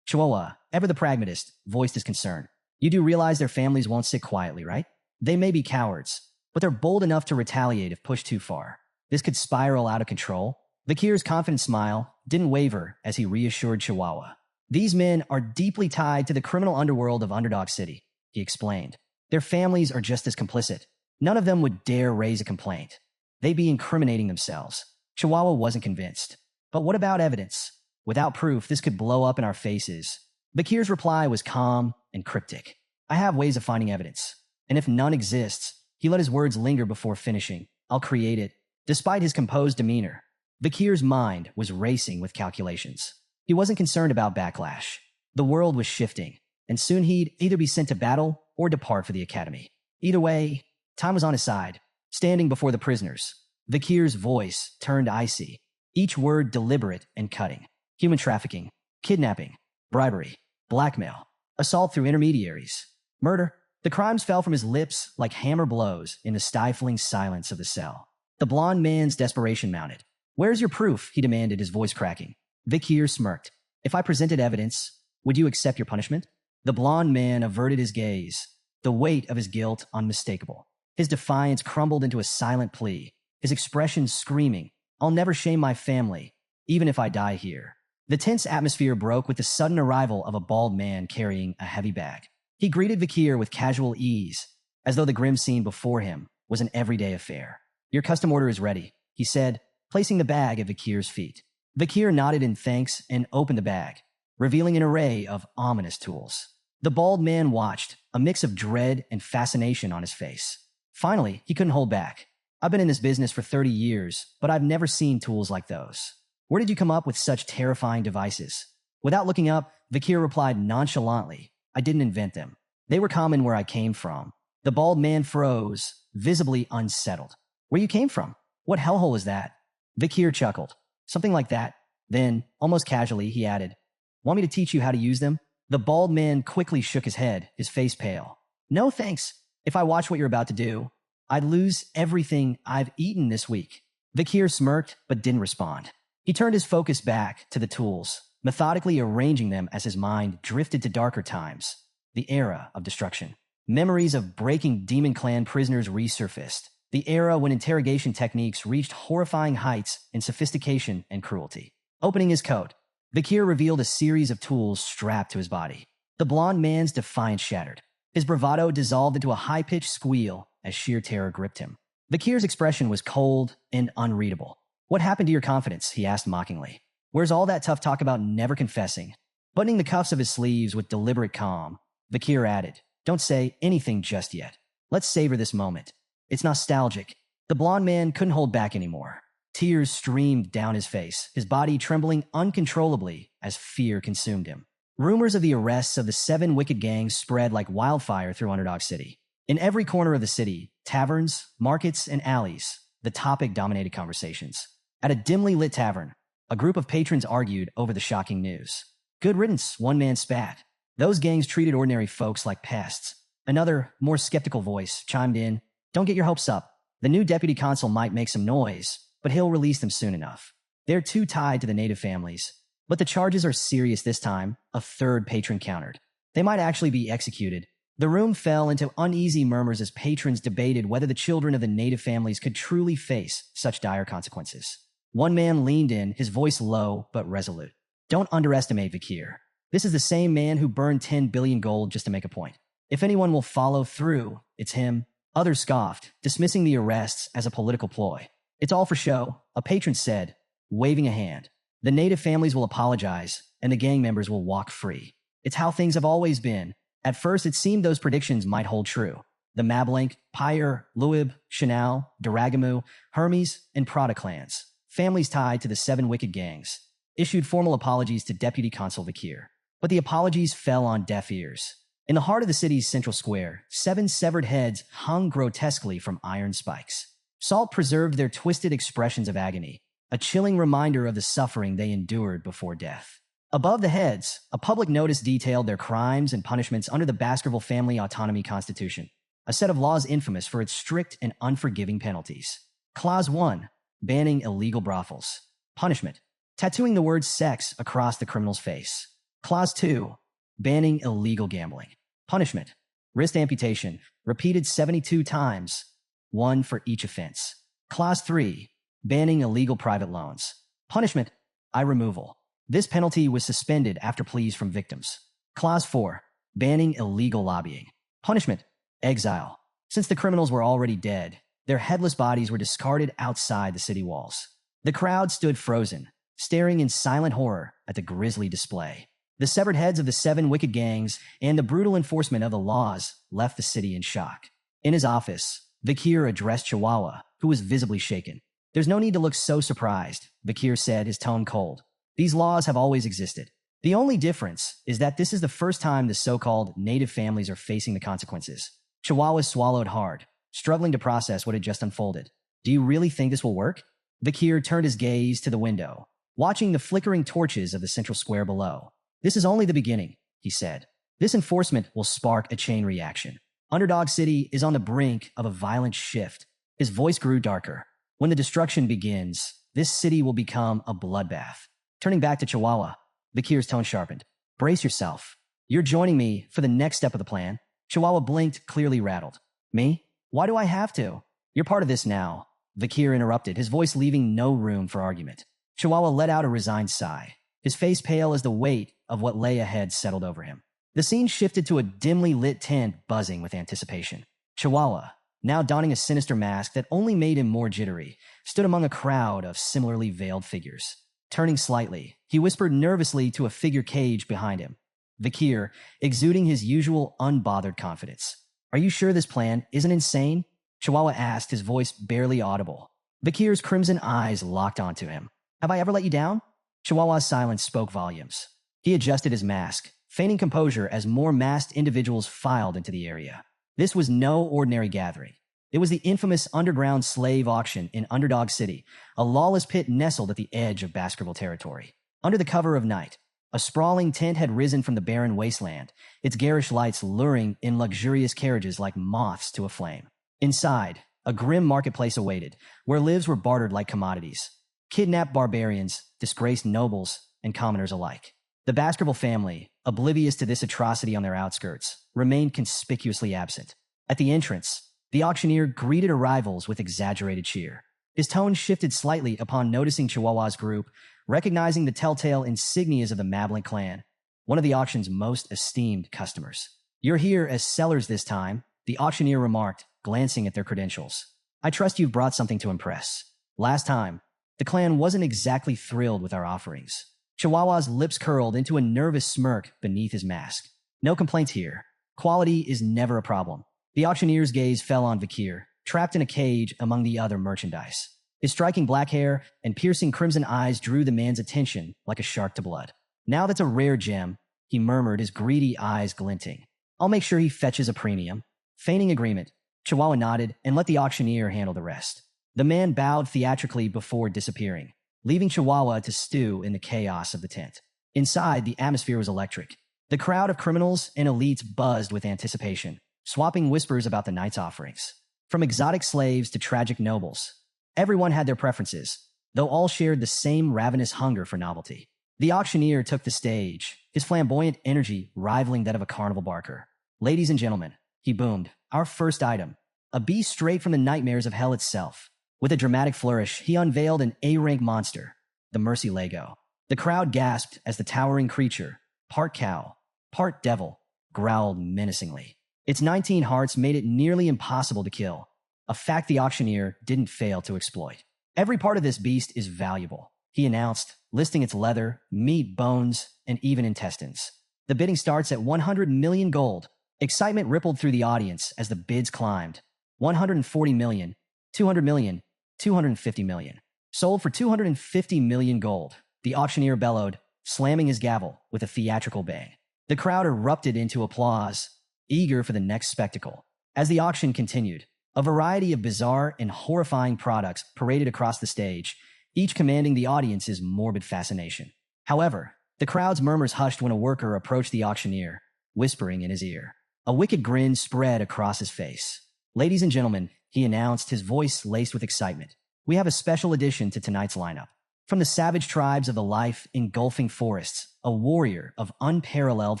Chihuahua, ever the pragmatist, voiced his concern. "You do realize their families won't sit quietly, right? They may be cowards, but they're bold enough to retaliate if pushed too far. This could spiral out of control." Vakir's confident smile didn't waver as he reassured Chihuahua. "These men are deeply tied to the criminal underworld of Underdog City," he explained. "Their families are just as complicit. None of them would dare raise a complaint. They'd be incriminating themselves." Chihuahua wasn't convinced. "But what about evidence? Without proof, this could blow up in our faces." Vakir's reply was calm and cryptic. "I have ways of finding evidence. And if none exists," he let his words linger before finishing, "I'll create it." Despite his composed demeanor, Vakir's mind was racing with calculations. He wasn't concerned about backlash. The world was shifting, and soon he'd either be sent to battle or depart for the academy. Either way, time was on his side. Standing before the prisoners, Vakir's voice turned icy, each word deliberate and cutting. Human trafficking, kidnapping, bribery, blackmail, assault through intermediaries, murder. The crimes fell from his lips like hammer blows in the stifling silence of the cell. The blond man's desperation mounted. "Where's your proof?" he demanded, his voice cracking. Vakir smirked. "If I presented evidence, would you accept your punishment?" The blond man averted his gaze, the weight of his guilt unmistakable. His defiance crumbled into a silent plea, his expression screaming, "I'll never shame my family, even if I die here." The tense atmosphere broke with the sudden arrival of a bald man carrying a heavy bag. He greeted Vakir with casual ease, as though the grim scene before him was an everyday affair. "Your custom order is ready," he said, placing the bag at Vakir's feet. Vakir nodded in thanks and opened the bag, revealing an array of ominous tools. The bald man watched, a mix of dread and fascination on his face. Finally, he couldn't hold back. "I've been in this business for 30 years, but I've never seen tools like those. Where did you come up with such terrifying devices?" Without looking up, Vakir replied nonchalantly, "I didn't invent them. They were common where I came from." The bald man froze, visibly unsettled. "Where you came from? What hellhole is that?" Vakir chuckled. "Something like that." Then, almost casually, he added, "Want me to teach you how to use them?" The bald man quickly shook his head, his face pale. "No thanks. If I watch what you're about to do, I'd lose everything I've eaten this week." Vakir smirked, but didn't respond. He turned his focus back to the tools, methodically arranging them as his mind drifted to darker times, the era of destruction. Memories of breaking Demon Clan prisoners resurfaced, the era when interrogation techniques reached horrifying heights in sophistication and cruelty. Opening his coat, Vakir revealed a series of tools strapped to his body. The blond man's defiance shattered. His bravado dissolved into a high-pitched squeal as sheer terror gripped him. Vakir's expression was cold and unreadable. "What happened to your confidence?" he asked mockingly. "Where's all that tough talk about never confessing?" Buttoning the cuffs of his sleeves with deliberate calm, Vakir added, "Don't say anything just yet. Let's savor this moment. It's nostalgic." The blond man couldn't hold back anymore. Tears streamed down his face, his body trembling uncontrollably as fear consumed him. Rumors of the arrests of the 7 wicked gangs spread like wildfire through Underdog City. In every corner of the city, taverns, markets, and alleys, the topic dominated conversations. At a dimly lit tavern, a group of patrons argued over the shocking news. "Good riddance," one man spat. "Those gangs treated ordinary folks like pests." Another, more skeptical voice chimed in, "Don't get your hopes up. The new deputy consul might make some noise, but he'll release them soon enough. They're too tied to the native families. But the charges are serious this time," a third patron countered. "They might actually be executed." The room fell into uneasy murmurs as patrons debated whether the children of the native families could truly face such dire consequences. One man leaned in, his voice low but resolute. "Don't underestimate Vakir. This is the same man who burned 10 billion gold just to make a point. If anyone will follow through, it's him." Others scoffed, dismissing the arrests as a political ploy. "It's all for show," a patron said, waving a hand. "The native families will apologize, and the gang members will walk free. It's how things have always been." At first, it seemed those predictions might hold true. The Mablink, Pyre, Luib, Chanel, Daragamu, Hermes, and Prada clans, families tied to the 7 wicked gangs, issued formal apologies to Deputy Consul Vakir. But the apologies fell on deaf ears. In the heart of the city's central square, 7 severed heads hung grotesquely from iron spikes. Salt preserved their twisted expressions of agony, a chilling reminder of the suffering they endured before death. Above the heads, a public notice detailed their crimes and punishments under the Baskerville Family Autonomy Constitution, a set of laws infamous for its strict and unforgiving penalties. Clause 1, banning illegal brothels. Punishment, tattooing the word sex across the criminal's face. Clause 2, banning illegal gambling. Punishment, wrist amputation, repeated 72 times, 1 for each offense. Clause 3, banning illegal private loans. Punishment, eye removal. This penalty was suspended after pleas from victims. Clause 4, banning illegal lobbying. Punishment, exile. Since the criminals were already dead, their headless bodies were discarded outside the city walls. The crowd stood frozen, staring in silent horror at the grisly display. The severed heads of the 7 wicked gangs and the brutal enforcement of the laws left the city in shock. In his office, Vakir addressed Chihuahua, who was visibly shaken. "There's no need to look so surprised," Vakir said, his tone cold. "These laws have always existed. The only difference is that this is the first time the so-called native families are facing the consequences." Chihuahua swallowed hard, struggling to process what had just unfolded. "Do you really think this will work?" Vakir turned his gaze to the window, watching the flickering torches of the central square below. "This is only the beginning," he said. "This enforcement will spark a chain reaction. Underdog City is on the brink of a violent shift." His voice grew darker. "When the destruction begins, this city will become a bloodbath." Turning back to Chihuahua, Vakir's tone sharpened. "Brace yourself. You're joining me for the next step of the plan." Chihuahua blinked, clearly rattled. "Me? Why do I have to?" "You're part of this now," Vakir interrupted, his voice leaving no room for argument. Chihuahua let out a resigned sigh, his face pale as the weight of what lay ahead settled over him. The scene shifted to a dimly lit tent buzzing with anticipation. Chihuahua, now donning a sinister mask that only made him more jittery, stood among a crowd of similarly veiled figures. Turning slightly, he whispered nervously to a figure caged behind him. Vakir, exuding his usual unbothered confidence. "Are you sure this plan isn't insane?" Chihuahua asked, his voice barely audible. Vakir's crimson eyes locked onto him. "Have I ever let you down?" Chihuahua's silence spoke volumes. He adjusted his mask, feigning composure as more masked individuals filed into the area. This was no ordinary gathering. It was the infamous underground slave auction in Underdog City, a lawless pit nestled at the edge of Baskerville territory. Under the cover of night, a sprawling tent had risen from the barren wasteland, its garish lights luring in luxurious carriages like moths to a flame. Inside, a grim marketplace awaited, where lives were bartered like commodities. Kidnapped barbarians, disgraced nobles, and commoners alike. The Baskerville family, oblivious to this atrocity on their outskirts, remained conspicuously absent. At the entrance, The auctioneer greeted arrivals with exaggerated cheer. His tone shifted slightly upon noticing Chihuahua's group, recognizing the telltale insignias of the Mablink clan, one of the auction's most esteemed customers. "You're here as sellers this time," the auctioneer remarked, glancing at their credentials. "I trust you've brought something to impress. Last time, the clan wasn't exactly thrilled with our offerings." Chihuahua's lips curled into a nervous smirk beneath his mask. "No complaints here. Quality is never a problem." The auctioneer's gaze fell on Vakir, trapped in a cage among the other merchandise. His striking black hair and piercing crimson eyes drew the man's attention like a shark to blood. "Now that's a rare gem," he murmured, his greedy eyes glinting. "I'll make sure he fetches a premium." Feigning agreement, Chihuahua nodded and let the auctioneer handle the rest. The man bowed theatrically before disappearing, leaving Chihuahua to stew in the chaos of the tent. Inside, the atmosphere was electric. The crowd of criminals and elites buzzed with anticipation, swapping whispers about the night's offerings. From exotic slaves to tragic nobles, everyone had their preferences, though all shared the same ravenous hunger for novelty. The auctioneer took the stage, his flamboyant energy rivaling that of a carnival barker. "Ladies and gentlemen," he boomed, "our first item, a beast straight from the nightmares of hell itself." With a dramatic flourish, he unveiled an A-rank monster, the Mercy Lego. The crowd gasped as the towering creature, part cow, part devil, growled menacingly. Its 19 hearts made it nearly impossible to kill, a fact the auctioneer didn't fail to exploit. "Every part of this beast is valuable," he announced, listing its leather, meat, bones, and even intestines. "The bidding starts at 100 million gold." Excitement rippled through the audience as the bids climbed. 140 million, 200 million, 250 million. "Sold for 250 million gold," the auctioneer bellowed, slamming his gavel with a theatrical bang. The crowd erupted into applause, eager for the next spectacle. As the auction continued, a variety of bizarre and horrifying products paraded across the stage, each commanding the audience's morbid fascination. However, the crowd's murmurs hushed when a worker approached the auctioneer, whispering in his ear. A wicked grin spread across his face. "Ladies and gentlemen," he announced, his voice laced with excitement, "we have a special addition to tonight's lineup. From the savage tribes of the life-engulfing forests, a warrior of unparalleled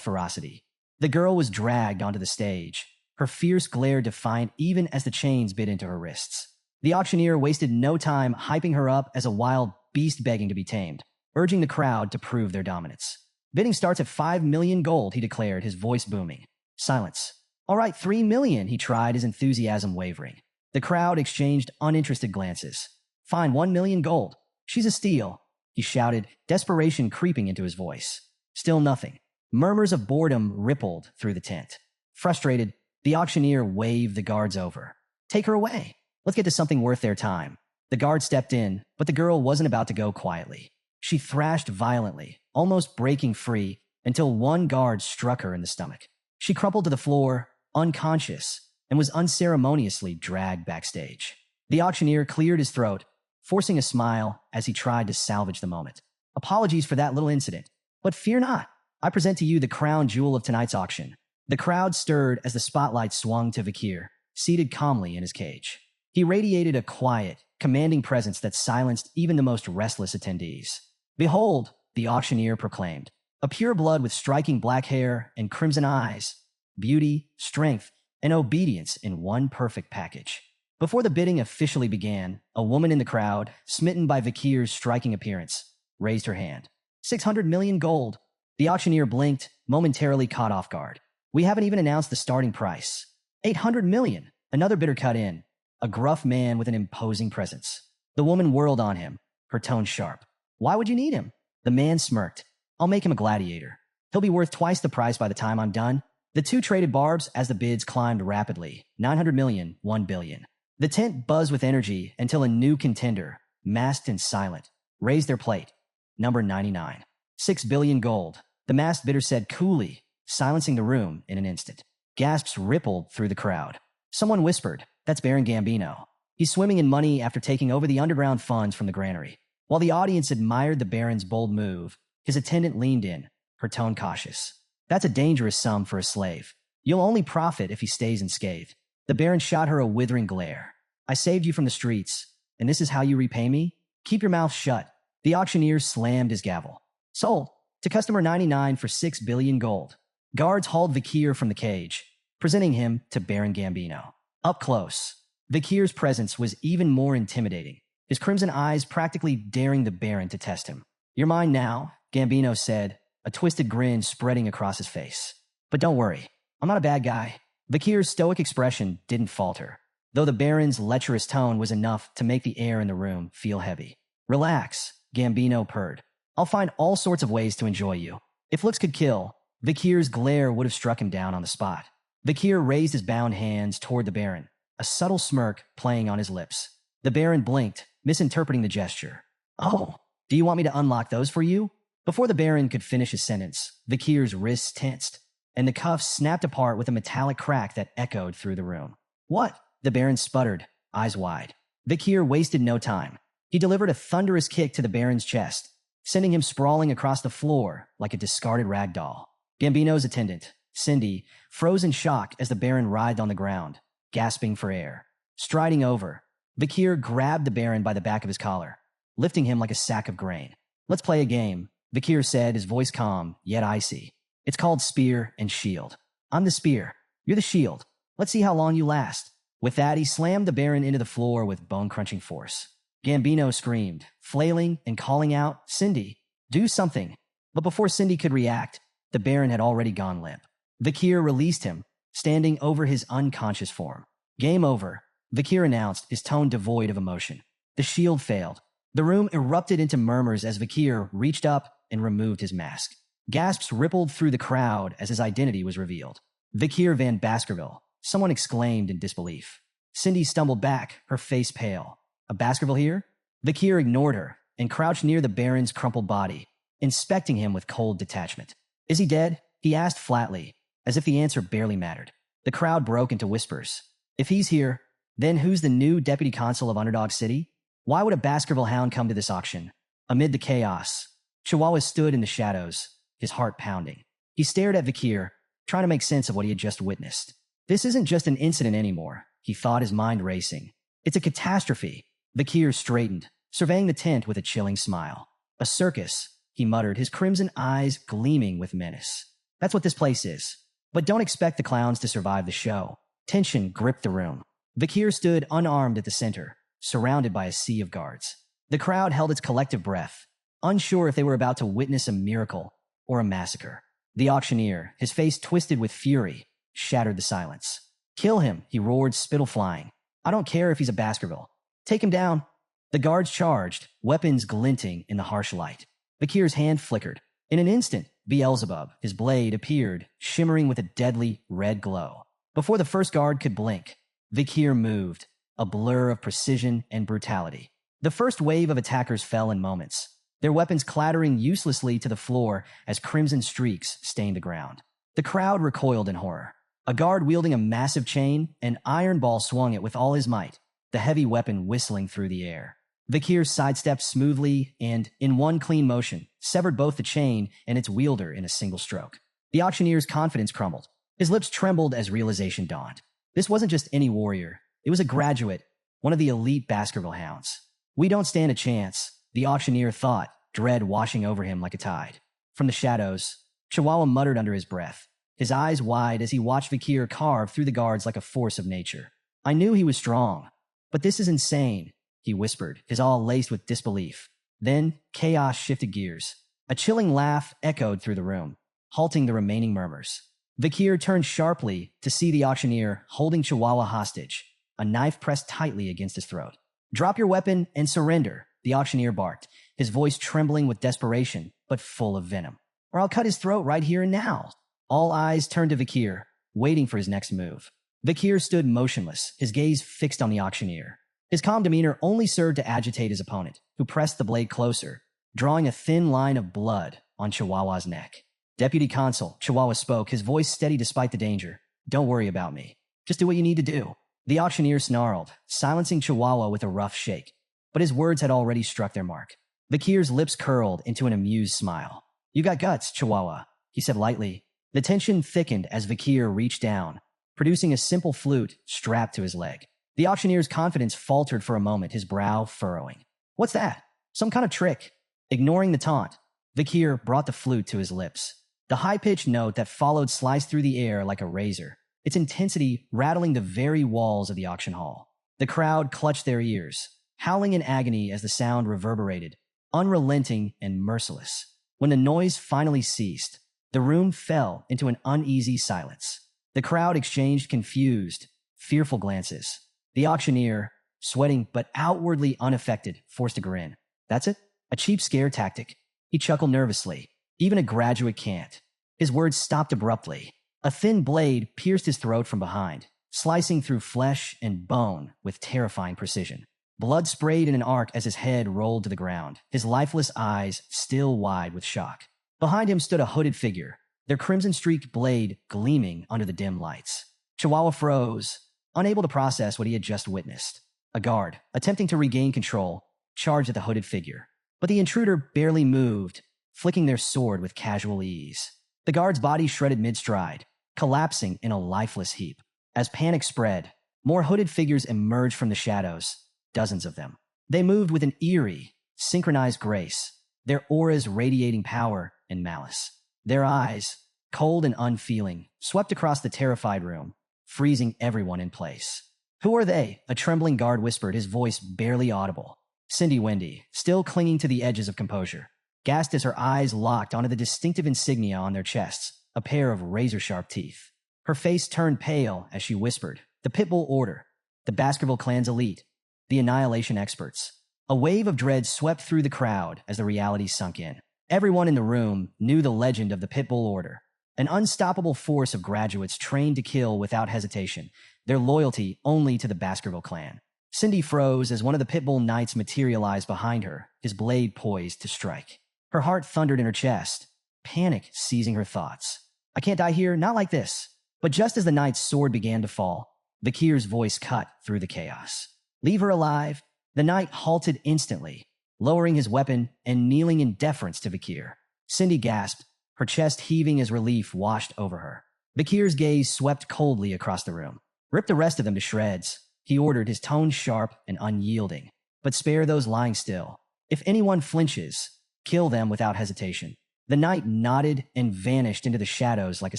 ferocity." The girl was dragged onto the stage, her fierce glare defiant even as the chains bit into her wrists. The auctioneer wasted no time hyping her up as a wild beast begging to be tamed, urging the crowd to prove their dominance. "Bidding starts at 5 million gold," he declared, his voice booming. Silence. "All right, 3 million," he tried, his enthusiasm wavering. The crowd exchanged uninterested glances. "Fine, 1 million gold. She's a steal," he shouted, desperation creeping into his voice. Still nothing. Murmurs of boredom rippled through the tent. Frustrated, the auctioneer waved the guards over. "Take her away. Let's get to something worth their time." The guard stepped in, but the girl wasn't about to go quietly. She thrashed violently, almost breaking free, until one guard struck her in the stomach. She crumpled to the floor, unconscious, and was unceremoniously dragged backstage. The auctioneer cleared his throat, forcing a smile as he tried to salvage the moment. "Apologies for that little incident, but fear not. I present to you the crown jewel of tonight's auction." The crowd stirred as the spotlight swung to Vakir, seated calmly in his cage. He radiated a quiet, commanding presence that silenced even the most restless attendees. "Behold," the auctioneer proclaimed, "a pureblood with striking black hair and crimson eyes. Beauty, strength, and obedience in one perfect package." Before the bidding officially began, a woman in the crowd, smitten by Vakir's striking appearance, raised her hand. 600 million gold. The auctioneer blinked, momentarily caught off guard. "We haven't even announced the starting price." 800 million. Another bidder cut in, a gruff man with an imposing presence. The woman whirled on him, her tone sharp. "Why would you need him?" The man smirked. "I'll make him a gladiator. He'll be worth twice the price by the time I'm done." The two traded barbs as the bids climbed rapidly. 900 million, 1 billion. The tent buzzed with energy until a new contender, masked and silent, raised their plate. Number 99. 6 billion gold. The masked bidder said coolly, silencing the room in an instant. Gasps rippled through the crowd. Someone whispered, "That's Baron Gambino. He's swimming in money after taking over the underground funds from the granary." While the audience admired the Baron's bold move, his attendant leaned in, her tone cautious. "That's a dangerous sum for a slave. You'll only profit if he stays unscathed." The Baron shot her a withering glare. "I saved you from the streets, and this is how you repay me? Keep your mouth shut." The auctioneer slammed his gavel. "Sold. To customer 99 for 6 billion gold." Guards hauled Vakir from the cage, presenting him to Baron Gambino. Up close, Vakir's presence was even more intimidating, his crimson eyes practically daring the Baron to test him. "You're mine now," Gambino said, a twisted grin spreading across his face. "But don't worry, I'm not a bad guy." Vakir's stoic expression didn't falter, though the Baron's lecherous tone was enough to make the air in the room feel heavy. "Relax," Gambino purred. "I'll find all sorts of ways to enjoy you." If looks could kill, Vakir's glare would have struck him down on the spot. Vakir raised his bound hands toward the Baron, a subtle smirk playing on his lips. The Baron blinked, misinterpreting the gesture. "Oh, do you want me to unlock those for you?" Before the Baron could finish his sentence, Vakir's wrists tensed, and the cuffs snapped apart with a metallic crack that echoed through the room. "What?" The Baron sputtered, eyes wide. Vakir wasted no time. He delivered a thunderous kick to the Baron's chest, sending him sprawling across the floor like a discarded rag doll. Gambino's attendant, Cindy, froze in shock as the Baron writhed on the ground, gasping for air. Striding over, Vakir grabbed the Baron by the back of his collar, lifting him like a sack of grain. "Let's play a game," Vakir said, his voice calm, yet icy. "It's called Spear and Shield. I'm the spear. You're the shield. Let's see how long you last." With that, he slammed the Baron into the floor with bone-crunching force. Gambino screamed, flailing and calling out, "Cindy, do something." But before Cindy could react, the Baron had already gone limp. Vakir released him, standing over his unconscious form. "Game over," Vakir announced, his tone devoid of emotion. The shield failed. The room erupted into murmurs as Vakir reached up and removed his mask. Gasps rippled through the crowd as his identity was revealed. "Vakir Van Baskerville," someone exclaimed in disbelief. Cindy stumbled back, her face pale. "A Baskerville here?" Vakir ignored her and crouched near the Baron's crumpled body, inspecting him with cold detachment. "Is he dead?" he asked flatly, as if the answer barely mattered. The crowd broke into whispers. "If he's here, then who's the new deputy consul of Underdog City? Why would a Baskerville hound come to this auction?" Amid the chaos, Chihuahua stood in the shadows, his heart pounding. He stared at Vakir, trying to make sense of what he had just witnessed. This isn't just an incident anymore, he thought, his mind racing. It's a catastrophe. Vakir straightened, surveying the tent with a chilling smile. "A circus," he muttered, his crimson eyes gleaming with menace. "That's what this place is. But don't expect the clowns to survive the show." Tension gripped the room. Vakir stood unarmed at the center, surrounded by a sea of guards. The crowd held its collective breath, unsure if they were about to witness a miracle or a massacre. The auctioneer, his face twisted with fury, shattered the silence. "Kill him," he roared, spittle flying. "I don't care if he's a Baskerville. Take him down." The guards charged, weapons glinting in the harsh light. Vakir's hand flickered. In an instant, Beelzebub, his blade, appeared, shimmering with a deadly red glow. Before the first guard could blink, Vakir moved, a blur of precision and brutality. The first wave of attackers fell in moments, their weapons clattering uselessly to the floor as crimson streaks stained the ground. The crowd recoiled in horror. A guard wielding a massive chain, an iron ball swung it with all his might, the heavy weapon whistling through the air. Vakir sidestepped smoothly and, in one clean motion, severed both the chain and its wielder in a single stroke. The auctioneer's confidence crumbled. His lips trembled as realization dawned. This wasn't just any warrior. It was a graduate, one of the elite Baskerville hounds. "We don't stand a chance," the auctioneer thought, dread washing over him like a tide. From the shadows, Chihuahua muttered under his breath, his eyes wide as he watched Vakir carve through the guards like a force of nature. "I knew he was strong, but this is insane," he whispered, his awe laced with disbelief. Then, chaos shifted gears. A chilling laugh echoed through the room, halting the remaining murmurs. Vakir turned sharply to see the auctioneer holding Chihuahua hostage, a knife pressed tightly against his throat. "Drop your weapon and surrender," the auctioneer barked, his voice trembling with desperation, but full of venom. "Or I'll cut his throat right here and now." All eyes turned to Vakir, waiting for his next move. Vakir stood motionless, his gaze fixed on the auctioneer. His calm demeanor only served to agitate his opponent, who pressed the blade closer, drawing a thin line of blood on Chihuahua's neck. "Deputy Consul," Chihuahua spoke, his voice steady despite the danger. "Don't worry about me. Just do what you need to do." The auctioneer snarled, silencing Chihuahua with a rough shake. But his words had already struck their mark. Vakir's lips curled into an amused smile. "You got guts, Chihuahua," he said lightly. The tension thickened as Vakir reached down, producing a simple flute strapped to his leg. The auctioneer's confidence faltered for a moment, his brow furrowing. "What's that? Some kind of trick?" Ignoring the taunt, Vakir brought the flute to his lips. The high-pitched note that followed sliced through the air like a razor, its intensity rattling the very walls of the auction hall. The crowd clutched their ears, howling in agony as the sound reverberated, unrelenting and merciless. When the noise finally ceased, the room fell into an uneasy silence. The crowd exchanged confused, fearful glances. The auctioneer, sweating but outwardly unaffected, forced a grin. That's it? A cheap scare tactic. He chuckled nervously. Even a graduate can't. His words stopped abruptly. A thin blade pierced his throat from behind, slicing through flesh and bone with terrifying precision. Blood sprayed in an arc as his head rolled to the ground, his lifeless eyes still wide with shock. Behind him stood a hooded figure, their crimson-streaked blade gleaming under the dim lights. Chihuahua froze, unable to process what he had just witnessed. A guard, attempting to regain control, charged at the hooded figure. But the intruder barely moved, flicking their sword with casual ease. The guard's body shredded mid-stride, collapsing in a lifeless heap. As panic spread, more hooded figures emerged from the shadows, dozens of them. They moved with an eerie, synchronized grace, their auras radiating power and malice. Their eyes, cold and unfeeling, swept across the terrified room, freezing everyone in place. "Who are they?" a trembling guard whispered, his voice barely audible. Cindy Wendy, still clinging to the edges of composure, gasped as her eyes locked onto the distinctive insignia on their chests, a pair of razor-sharp teeth. Her face turned pale as she whispered, "The Pitbull Order, the Baskerville clan's elite, the Annihilation experts." A wave of dread swept through the crowd as the reality sunk in. Everyone in the room knew the legend of the Pitbull Order, an unstoppable force of graduates trained to kill without hesitation, their loyalty only to the Baskerville clan. Cindy froze as one of the Pitbull Knights materialized behind her, his blade poised to strike. Her heart thundered in her chest, panic seizing her thoughts. "I can't die here, not like this." But just as the knight's sword began to fall, Vakir's voice cut through the chaos. "Leave her alive." The knight halted instantly, lowering his weapon and kneeling in deference to Vakir. Cindy gasped, her chest heaving as relief washed over her. Vakir's gaze swept coldly across the room. "Rip the rest of them to shreds," he ordered, his tone sharp and unyielding. "But spare those lying still. If anyone flinches, kill them without hesitation." The knight nodded and vanished into the shadows like a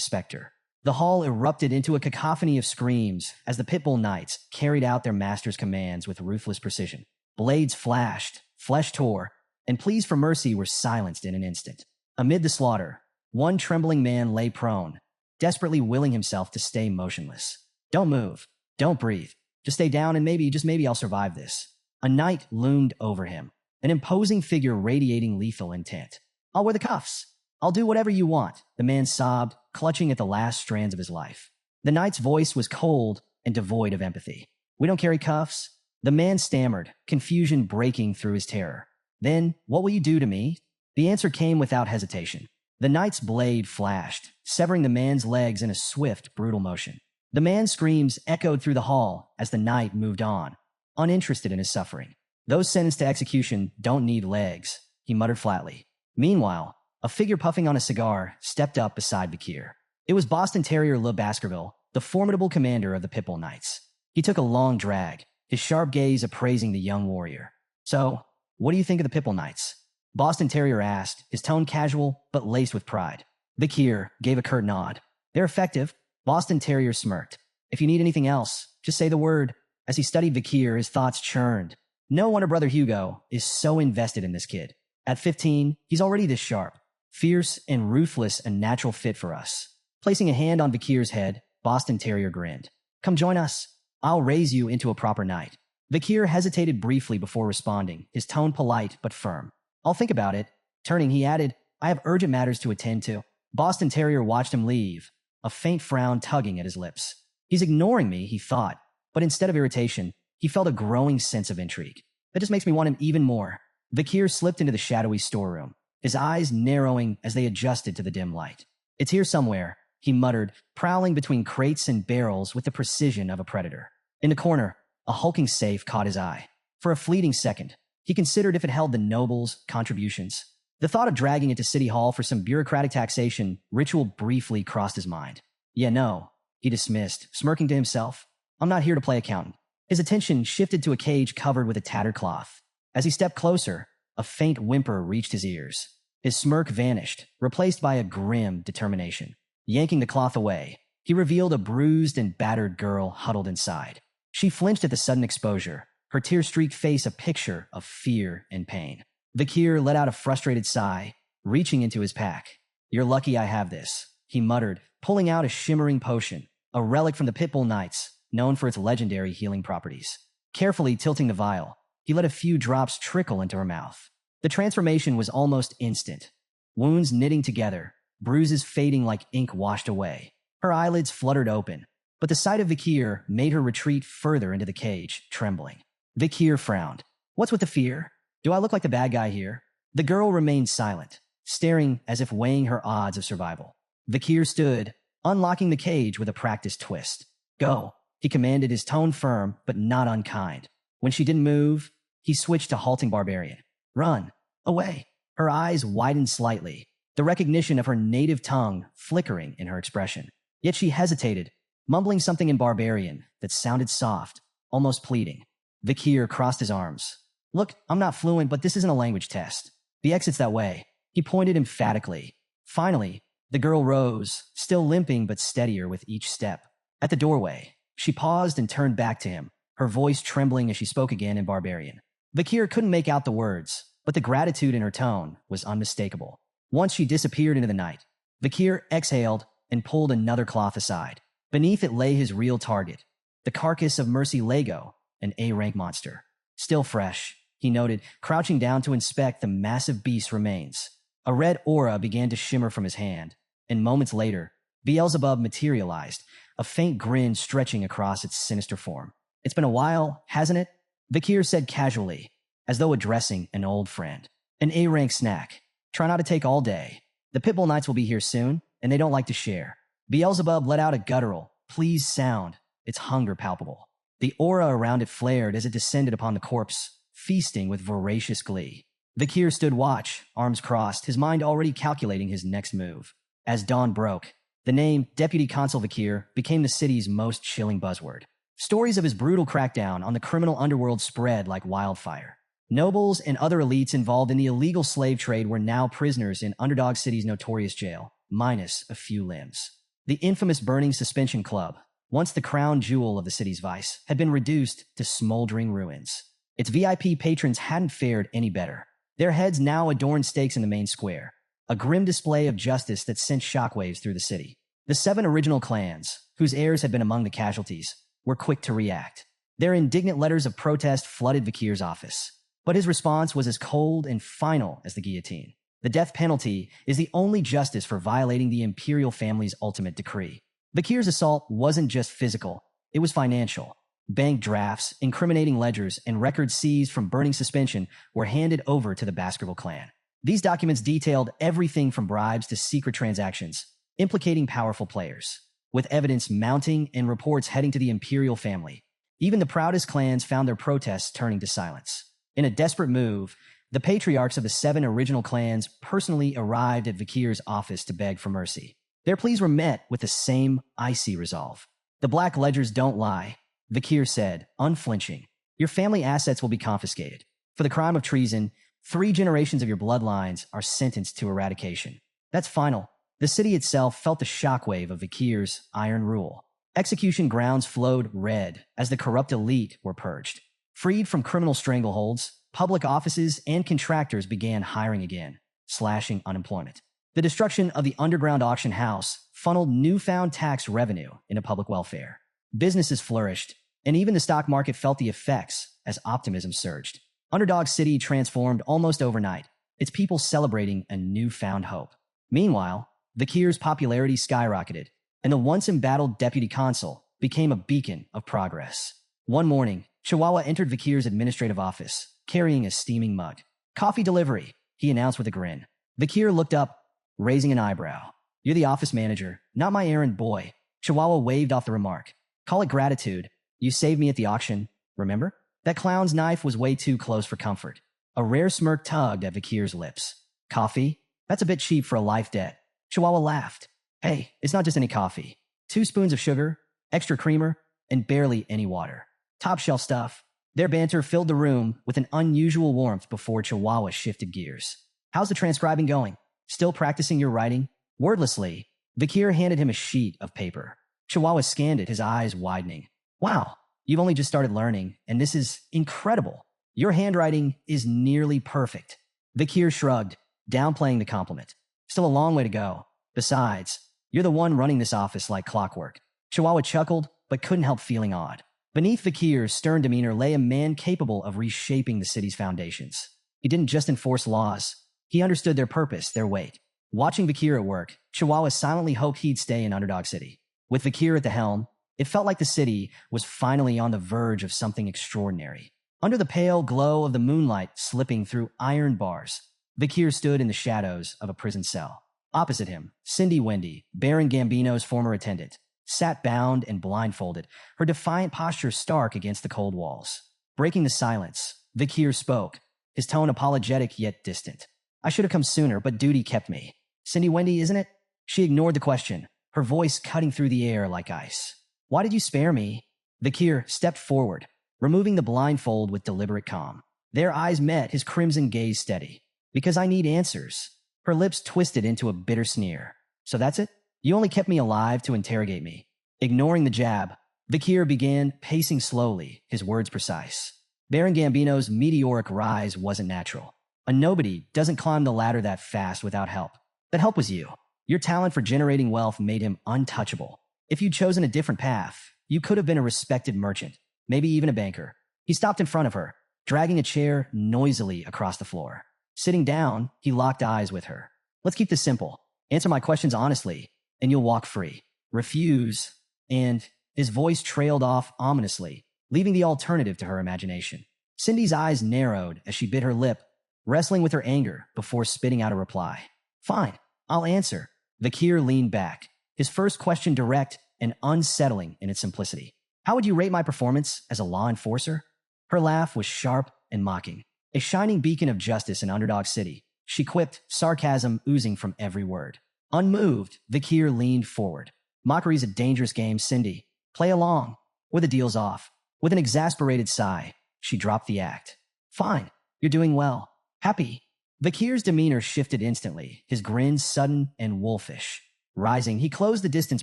specter. The hall erupted into a cacophony of screams as the Pitbull Knights carried out their master's commands with ruthless precision. Blades flashed, flesh tore, and pleas for mercy were silenced in an instant. Amid the slaughter, one trembling man lay prone, desperately willing himself to stay motionless. "Don't move. Don't breathe. Just stay down and maybe, just maybe I'll survive this." A knight loomed over him, an imposing figure radiating lethal intent. "I'll wear the cuffs. I'll do whatever you want," the man sobbed, clutching at the last strands of his life. The knight's voice was cold and devoid of empathy. "We don't carry cuffs." The man stammered, confusion breaking through his terror. "Then, what will you do to me?" The answer came without hesitation. The knight's blade flashed, severing the man's legs in a swift, brutal motion. The man's screams echoed through the hall as the knight moved on, uninterested in his suffering. "Those sentenced to execution don't need legs," he muttered flatly. Meanwhile, a figure puffing on a cigar stepped up beside Vakir. It was Boston Terrier Le Baskerville, the formidable commander of the Pitbull Knights. He took a long drag, his sharp gaze appraising the young warrior. "So, what do you think of the Pitbull Knights?" Boston Terrier asked, his tone casual but laced with pride. Vakir gave a curt nod. "They're effective." Boston Terrier smirked. "If you need anything else, just say the word." As he studied Vakir, his thoughts churned. No wonder Brother Hugo is so invested in this kid. At 15, he's already this sharp. Fierce and ruthless, a natural fit for us. Placing a hand on Vakir's head, Boston Terrier grinned. "Come join us. I'll raise you into a proper knight." Vakir hesitated briefly before responding, his tone polite but firm. "I'll think about it." Turning, he added, "I have urgent matters to attend to." Boston Terrier watched him leave, a faint frown tugging at his lips. He's ignoring me, he thought, but instead of irritation, he felt a growing sense of intrigue. That just makes me want him even more. Vakir slipped into the shadowy storeroom, his eyes narrowing as they adjusted to the dim light. "It's here somewhere," he muttered, prowling between crates and barrels with the precision of a predator. In the corner, a hulking safe caught his eye. For a fleeting second, he considered if it held the nobles' contributions. The thought of dragging it to City Hall for some bureaucratic taxation ritual briefly crossed his mind. "Yeah, no," he dismissed, smirking to himself. "I'm not here to play accountant." His attention shifted to a cage covered with a tattered cloth. As he stepped closer, a faint whimper reached his ears. His smirk vanished, replaced by a grim determination. Yanking the cloth away, he revealed a bruised and battered girl huddled inside. She flinched at the sudden exposure, her tear-streaked face a picture of fear and pain. Vakir let out a frustrated sigh, reaching into his pack. "You're lucky I have this," he muttered, pulling out a shimmering potion, a relic from the Pitbull Knights, known for its legendary healing properties. Carefully tilting the vial, he let a few drops trickle into her mouth. The transformation was almost instant. Wounds knitting together, bruises fading like ink washed away. Her eyelids fluttered open, but the sight of Vakir made her retreat further into the cage, trembling. Vakir frowned. "What's with the fear? Do I look like the bad guy here?" The girl remained silent, staring as if weighing her odds of survival. Vakir stood, unlocking the cage with a practiced twist. "Go," he commanded, his tone firm but not unkind. When she didn't move, he switched to halting barbarian. "Run. Away." Her eyes widened slightly, the recognition of her native tongue flickering in her expression. Yet she hesitated, mumbling something in barbarian that sounded soft, almost pleading. Vakir crossed his arms. "Look, I'm not fluent, but this isn't a language test. The exit's that way." He pointed emphatically. Finally, the girl rose, still limping but steadier with each step. At the doorway, she paused and turned back to him, her voice trembling as she spoke again in barbarian. Vakir couldn't make out the words, but the gratitude in her tone was unmistakable. Once she disappeared into the night, Vakir exhaled and pulled another cloth aside. Beneath it lay his real target, the carcass of Mercy Lego, an A-rank monster. Still fresh, he noted, crouching down to inspect the massive beast's remains. A red aura began to shimmer from his hand, and moments later, Beelzebub materialized, a faint grin stretching across its sinister form. "It's been a while, hasn't it?" Vakir said casually, as though addressing an old friend. "An A-rank snack. Try not to take all day. The Pitbull Knights will be here soon, and they don't like to share." Beelzebub let out a guttural, pleased sound, its hunger palpable. The aura around it flared as it descended upon the corpse, feasting with voracious glee. Vakir stood watch, arms crossed, his mind already calculating his next move. As dawn broke, the name Deputy Consul Vakir became the city's most chilling buzzword. Stories of his brutal crackdown on the criminal underworld spread like wildfire. Nobles and other elites involved in the illegal slave trade were now prisoners in Underdog City's notorious jail, minus a few limbs. The infamous Burning Suspension Club, once the crown jewel of the city's vice, had been reduced to smoldering ruins. Its VIP patrons hadn't fared any better. Their heads now adorned stakes in the main square, a grim display of justice that sent shockwaves through the city. The 7 original clans, whose heirs had been among the casualties, were quick to react. Their indignant letters of protest flooded Vakir's office. But his response was as cold and final as the guillotine. The death penalty is the only justice for violating the imperial family's ultimate decree. Vakir's assault wasn't just physical, it was financial. Bank drafts, incriminating ledgers, and records seized from Burning Suspension were handed over to the Baskerville clan. These documents detailed everything from bribes to secret transactions, implicating powerful players. With evidence mounting and reports heading to the imperial family, even the proudest clans found their protests turning to silence. In a desperate move, the patriarchs of the 7 original clans personally arrived at Vakir's office to beg for mercy. Their pleas were met with the same icy resolve. "The Black Ledgers don't lie," Vakir said, unflinching. "Your family assets will be confiscated. For the crime of treason, 3 generations of your bloodlines are sentenced to eradication. That's final." The city itself felt the shockwave of Vakir's iron rule. Execution grounds flowed red as the corrupt elite were purged. Freed from criminal strangleholds, public offices and contractors began hiring again, slashing unemployment. The destruction of the underground auction house funneled newfound tax revenue into public welfare. Businesses flourished, and even the stock market felt the effects as optimism surged. Underdog City transformed almost overnight, its people celebrating a newfound hope. Meanwhile, Vakir's popularity skyrocketed, and the once embattled deputy consul became a beacon of progress. One morning, Chihuahua entered Vakir's administrative office, carrying a steaming mug. "Coffee delivery," he announced with a grin. Vakir looked up, raising an eyebrow. "You're the office manager, not my errand boy." Chihuahua waved off the remark. "Call it gratitude. You saved me at the auction, remember? That clown's knife was way too close for comfort." A rare smirk tugged at Vakir's lips. "Coffee? That's a bit cheap for a life debt." Chihuahua laughed. "Hey, it's not just any coffee. 2 spoons of sugar, extra creamer, and barely any water. Top shelf stuff." Their banter filled the room with an unusual warmth before Chihuahua shifted gears. "How's the transcribing going? Still practicing your writing?" Wordlessly, Vakir handed him a sheet of paper. Chihuahua scanned it, his eyes widening. Wow, you've only just started learning, and this is incredible. Your handwriting is nearly perfect. Vakir shrugged, downplaying the compliment. Still a long way to go. Besides, you're the one running this office like clockwork. Chihuahua chuckled, but couldn't help feeling awed. Beneath Vakir's stern demeanor lay a man capable of reshaping the city's foundations. He didn't just enforce laws. He understood their purpose, their weight. Watching Vakir at work, Chihuahua silently hoped he'd stay in Underdog City. With Vakir at the helm, it felt like the city was finally on the verge of something extraordinary. Under the pale glow of the moonlight slipping through iron bars, Vakir stood in the shadows of a prison cell. Opposite him, Cindy Wendy, Baron Gambino's former attendant, sat bound and blindfolded, her defiant posture stark against the cold walls. Breaking the silence, Vakir spoke, his tone apologetic yet distant. I should have come sooner, but duty kept me. Cindy Wendy, isn't it? She ignored the question, her voice cutting through the air like ice. Why did you spare me? Vakir stepped forward, removing the blindfold with deliberate calm. Their eyes met, his crimson gaze steady. Because I need answers. Her lips twisted into a bitter sneer. So that's it? You only kept me alive to interrogate me. Ignoring the jab, Vakir began pacing slowly, his words precise. Baron Gambino's meteoric rise wasn't natural. A nobody doesn't climb the ladder that fast without help. That help was you. Your talent for generating wealth made him untouchable. If you'd chosen a different path, you could have been a respected merchant, maybe even a banker. He stopped in front of her, dragging a chair noisily across the floor. Sitting down, he locked eyes with her. Let's keep this simple. Answer my questions honestly, and you'll walk free. Refuse, and his voice trailed off ominously, leaving the alternative to her imagination. Cindy's eyes narrowed as she bit her lip, wrestling with her anger before spitting out a reply. Fine, I'll answer. Vakir leaned back, his first question direct and unsettling in its simplicity. How would you rate my performance as a law enforcer? Her laugh was sharp and mocking, a shining beacon of justice in Underdog City. She quipped, sarcasm oozing from every word. Unmoved, Vakir leaned forward. Mockery's a dangerous game, Cindy. Play along, or the deal's off. With an exasperated sigh, she dropped the act. Fine, you're doing well. Happy. Vakir's demeanor shifted instantly, his grin sudden and wolfish. Rising, he closed the distance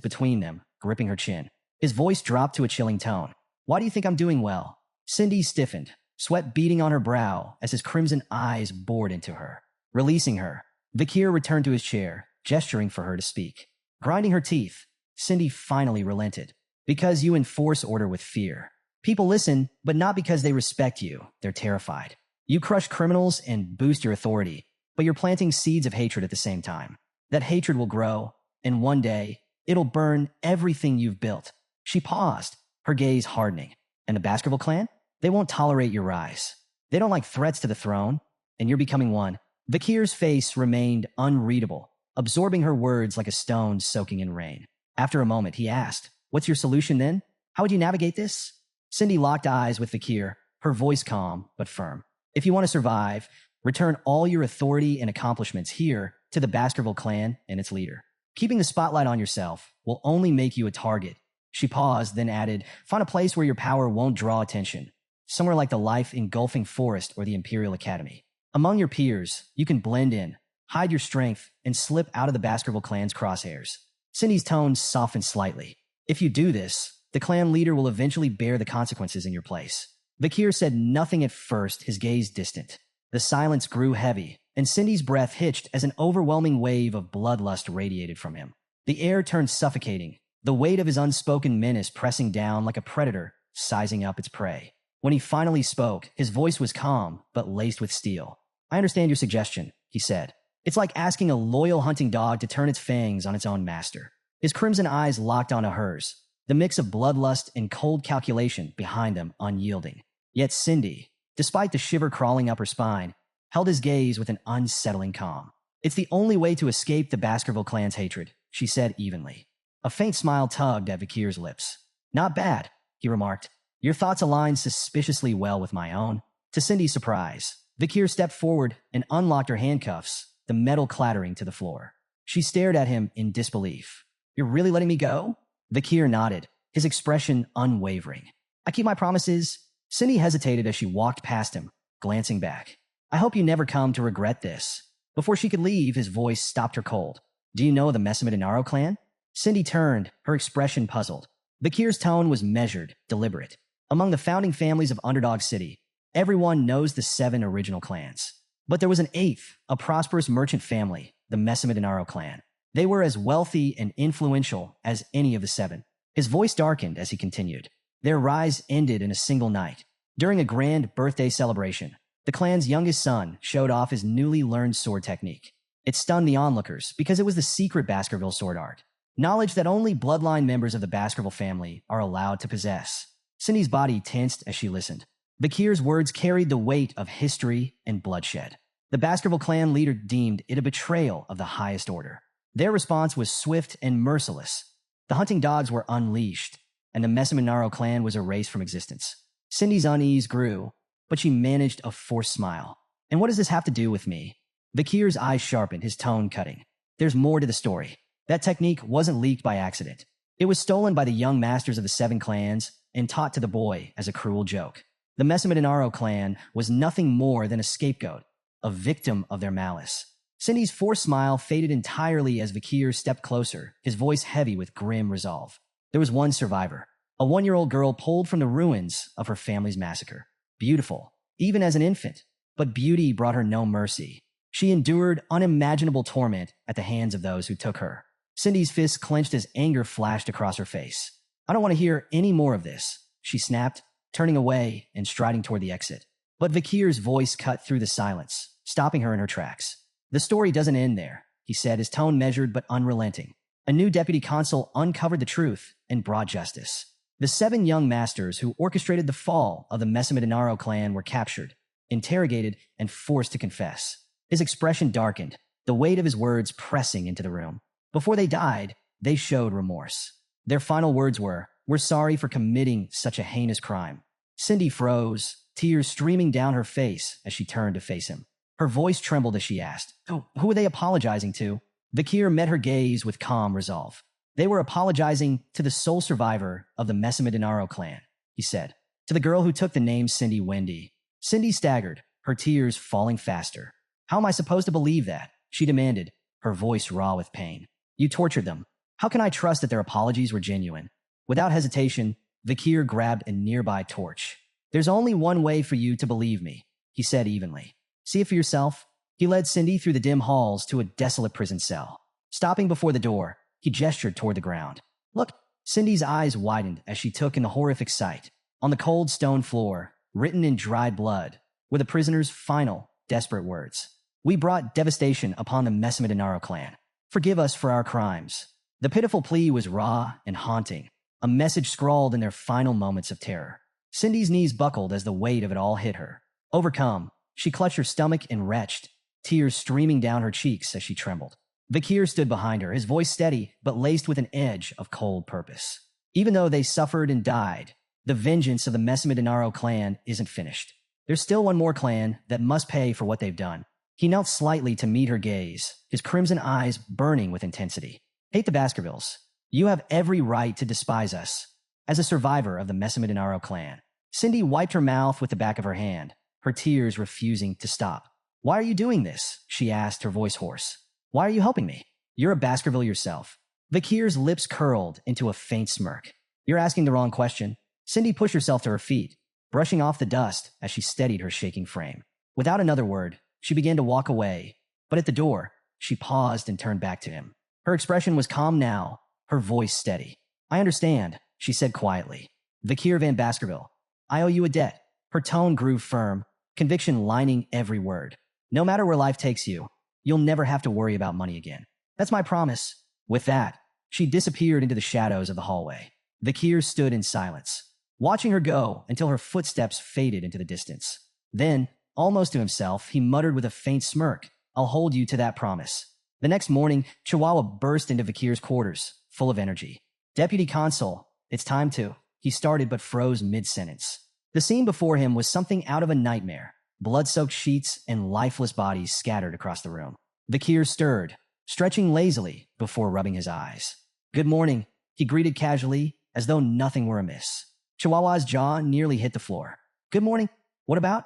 between them, gripping her chin. His voice dropped to a chilling tone. Why do you think I'm doing well? Cindy stiffened, sweat beading on her brow as his crimson eyes bored into her. Releasing her, Vakir returned to his chair, gesturing for her to speak. Grinding her teeth, Cindy finally relented. Because you enforce order with fear. People listen, but not because they respect you. They're terrified. You crush criminals and boost your authority, but you're planting seeds of hatred at the same time. That hatred will grow, and one day, it'll burn everything you've built. She paused, her gaze hardening. And the Baskerville clan? They won't tolerate your rise. They don't like threats to the throne, and you're becoming one. Vakir's face remained unreadable, absorbing her words like a stone soaking in rain. After a moment, he asked, What's your solution then? How would you navigate this? Cindy locked eyes with Vakir, her voice calm but firm. If you want to survive, return all your authority and accomplishments here to the Baskerville clan and its leader. Keeping the spotlight on yourself will only make you a target. She paused, then added, Find a place where your power won't draw attention. Somewhere like the life-engulfing forest or the Imperial Academy. Among your peers, you can blend in, hide your strength, and slip out of the Baskerville clan's crosshairs. Cindy's tone softened slightly. If you do this, the clan leader will eventually bear the consequences in your place. Vakir said nothing at first, his gaze distant. The silence grew heavy, and Cindy's breath hitched as an overwhelming wave of bloodlust radiated from him. The air turned suffocating, the weight of his unspoken menace pressing down like a predator, sizing up its prey. When he finally spoke, his voice was calm, but laced with steel. I understand your suggestion, he said. It's like asking a loyal hunting dog to turn its fangs on its own master. His crimson eyes locked onto hers, the mix of bloodlust and cold calculation behind them unyielding. Yet Cindy, despite the shiver crawling up her spine, held his gaze with an unsettling calm. It's the only way to escape the Baskerville clan's hatred, she said evenly. A faint smile tugged at Vakir's lips. Not bad, he remarked. Your thoughts align suspiciously well with my own. To Cindy's surprise, Vakir stepped forward and unlocked her handcuffs, the metal clattering to the floor. She stared at him in disbelief. You're really letting me go? Vakir nodded, his expression unwavering. I keep my promises. Cindy hesitated as she walked past him, glancing back. I hope you never come to regret this. Before she could leave, his voice stopped her cold. Do you know the Messama Denaro clan? Cindy turned, her expression puzzled. Vakir's tone was measured, deliberate. Among the founding families of Underdog City, everyone knows the 7 original clans. But there was an 8th, a prosperous merchant family, the Messama clan. They were as wealthy and influential as any of the 7. His voice darkened as he continued. Their rise ended in a single night. During a grand birthday celebration, the clan's youngest son showed off his newly learned sword technique. It stunned the onlookers because it was the secret Baskerville sword art, knowledge that only bloodline members of the Baskerville family are allowed to possess. Cindy's body tensed as she listened. Vakir's words carried the weight of history and bloodshed. The Baskerville clan leader deemed it a betrayal of the highest order. Their response was swift and merciless. The hunting dogs were unleashed, and the Messama clan was erased from existence. Cindy's unease grew, but she managed a forced smile. And what does this have to do with me? Vakir's eyes sharpened, his tone cutting. There's more to the story. That technique wasn't leaked by accident. It was stolen by the young masters of the 7 clans and taught to the boy as a cruel joke. The Messama clan was nothing more than a scapegoat, a victim of their malice. Cindy's forced smile faded entirely as Vakir stepped closer, his voice heavy with grim resolve. There was one survivor, a 1-year-old girl pulled from the ruins of her family's massacre. Beautiful, even as an infant, but beauty brought her no mercy. She endured unimaginable torment at the hands of those who took her. Cindy's fists clenched as anger flashed across her face. I don't want to hear any more of this, she snapped, turning away and striding toward the exit. But Vakir's voice cut through the silence, stopping her in her tracks. The story doesn't end there, he said, his tone measured but unrelenting. A new deputy consul uncovered the truth and brought justice. The 7 young masters who orchestrated the fall of the Messama clan were captured, interrogated, and forced to confess. His expression darkened, the weight of his words pressing into the room. Before they died, they showed remorse. Their final words were, "We're sorry for committing such a heinous crime." Cindy froze, tears streaming down her face as she turned to face him. Her voice trembled as she asked, "Oh, who are they apologizing to?" Vakir met her gaze with calm resolve. "They were apologizing to the sole survivor of the Messama clan," he said. "To the girl who took the name Cindy Wendy." Cindy staggered, her tears falling faster. "How am I supposed to believe that?" she demanded, her voice raw with pain. "You tortured them. How can I trust that their apologies were genuine?" Without hesitation, Vakir grabbed a nearby torch. "There's only one way for you to believe me," he said evenly. "See it for yourself." He led Cindy through the dim halls to a desolate prison cell. Stopping before the door, he gestured toward the ground. "Look." Cindy's eyes widened as she took in the horrific sight. On the cold stone floor, written in dried blood, were the prisoner's final, desperate words. "We brought devastation upon the Messama clan. Forgive us for our crimes." The pitiful plea was raw and haunting, a message scrawled in their final moments of terror. Cindy's knees buckled as the weight of it all hit her. Overcome, she clutched her stomach and retched, tears streaming down her cheeks as she trembled. Vakir stood behind her, his voice steady but laced with an edge of cold purpose. Even though they suffered and died, the vengeance of the Messama clan isn't finished. There's still one more clan that must pay for what they've done. He knelt slightly to meet her gaze, his crimson eyes burning with intensity. "Hate the Baskervilles. You have every right to despise us. As a survivor of the Messama clan." Cindy wiped her mouth with the back of her hand, her tears refusing to stop. "Why are you doing this?" she asked, her voice hoarse. "Why are you helping me? You're a Baskerville yourself." Vakir's lips curled into a faint smirk. "You're asking the wrong question." Cindy pushed herself to her feet, brushing off the dust as she steadied her shaking frame. Without another word, she began to walk away, but at the door, she paused and turned back to him. Her expression was calm now, her voice steady. "I understand," she said quietly. "Vakir Van Baskerville, I owe you a debt." Her tone grew firm, conviction lining every word. "No matter where life takes you, you'll never have to worry about money again. That's my promise." With that, she disappeared into the shadows of the hallway. Vakir stood in silence, watching her go until her footsteps faded into the distance. Then, almost to himself, he muttered with a faint smirk, "I'll hold you to that promise." The next morning, Chihuahua burst into Vakir's quarters, full of energy. "Deputy Consul, it's time to..." He started but froze mid-sentence. The scene before him was something out of a nightmare. Blood-soaked sheets and lifeless bodies scattered across the room. Vakir stirred, stretching lazily before rubbing his eyes. "Good morning," he greeted casually, as though nothing were amiss. Chihuahua's jaw nearly hit the floor. "Good morning. What about?"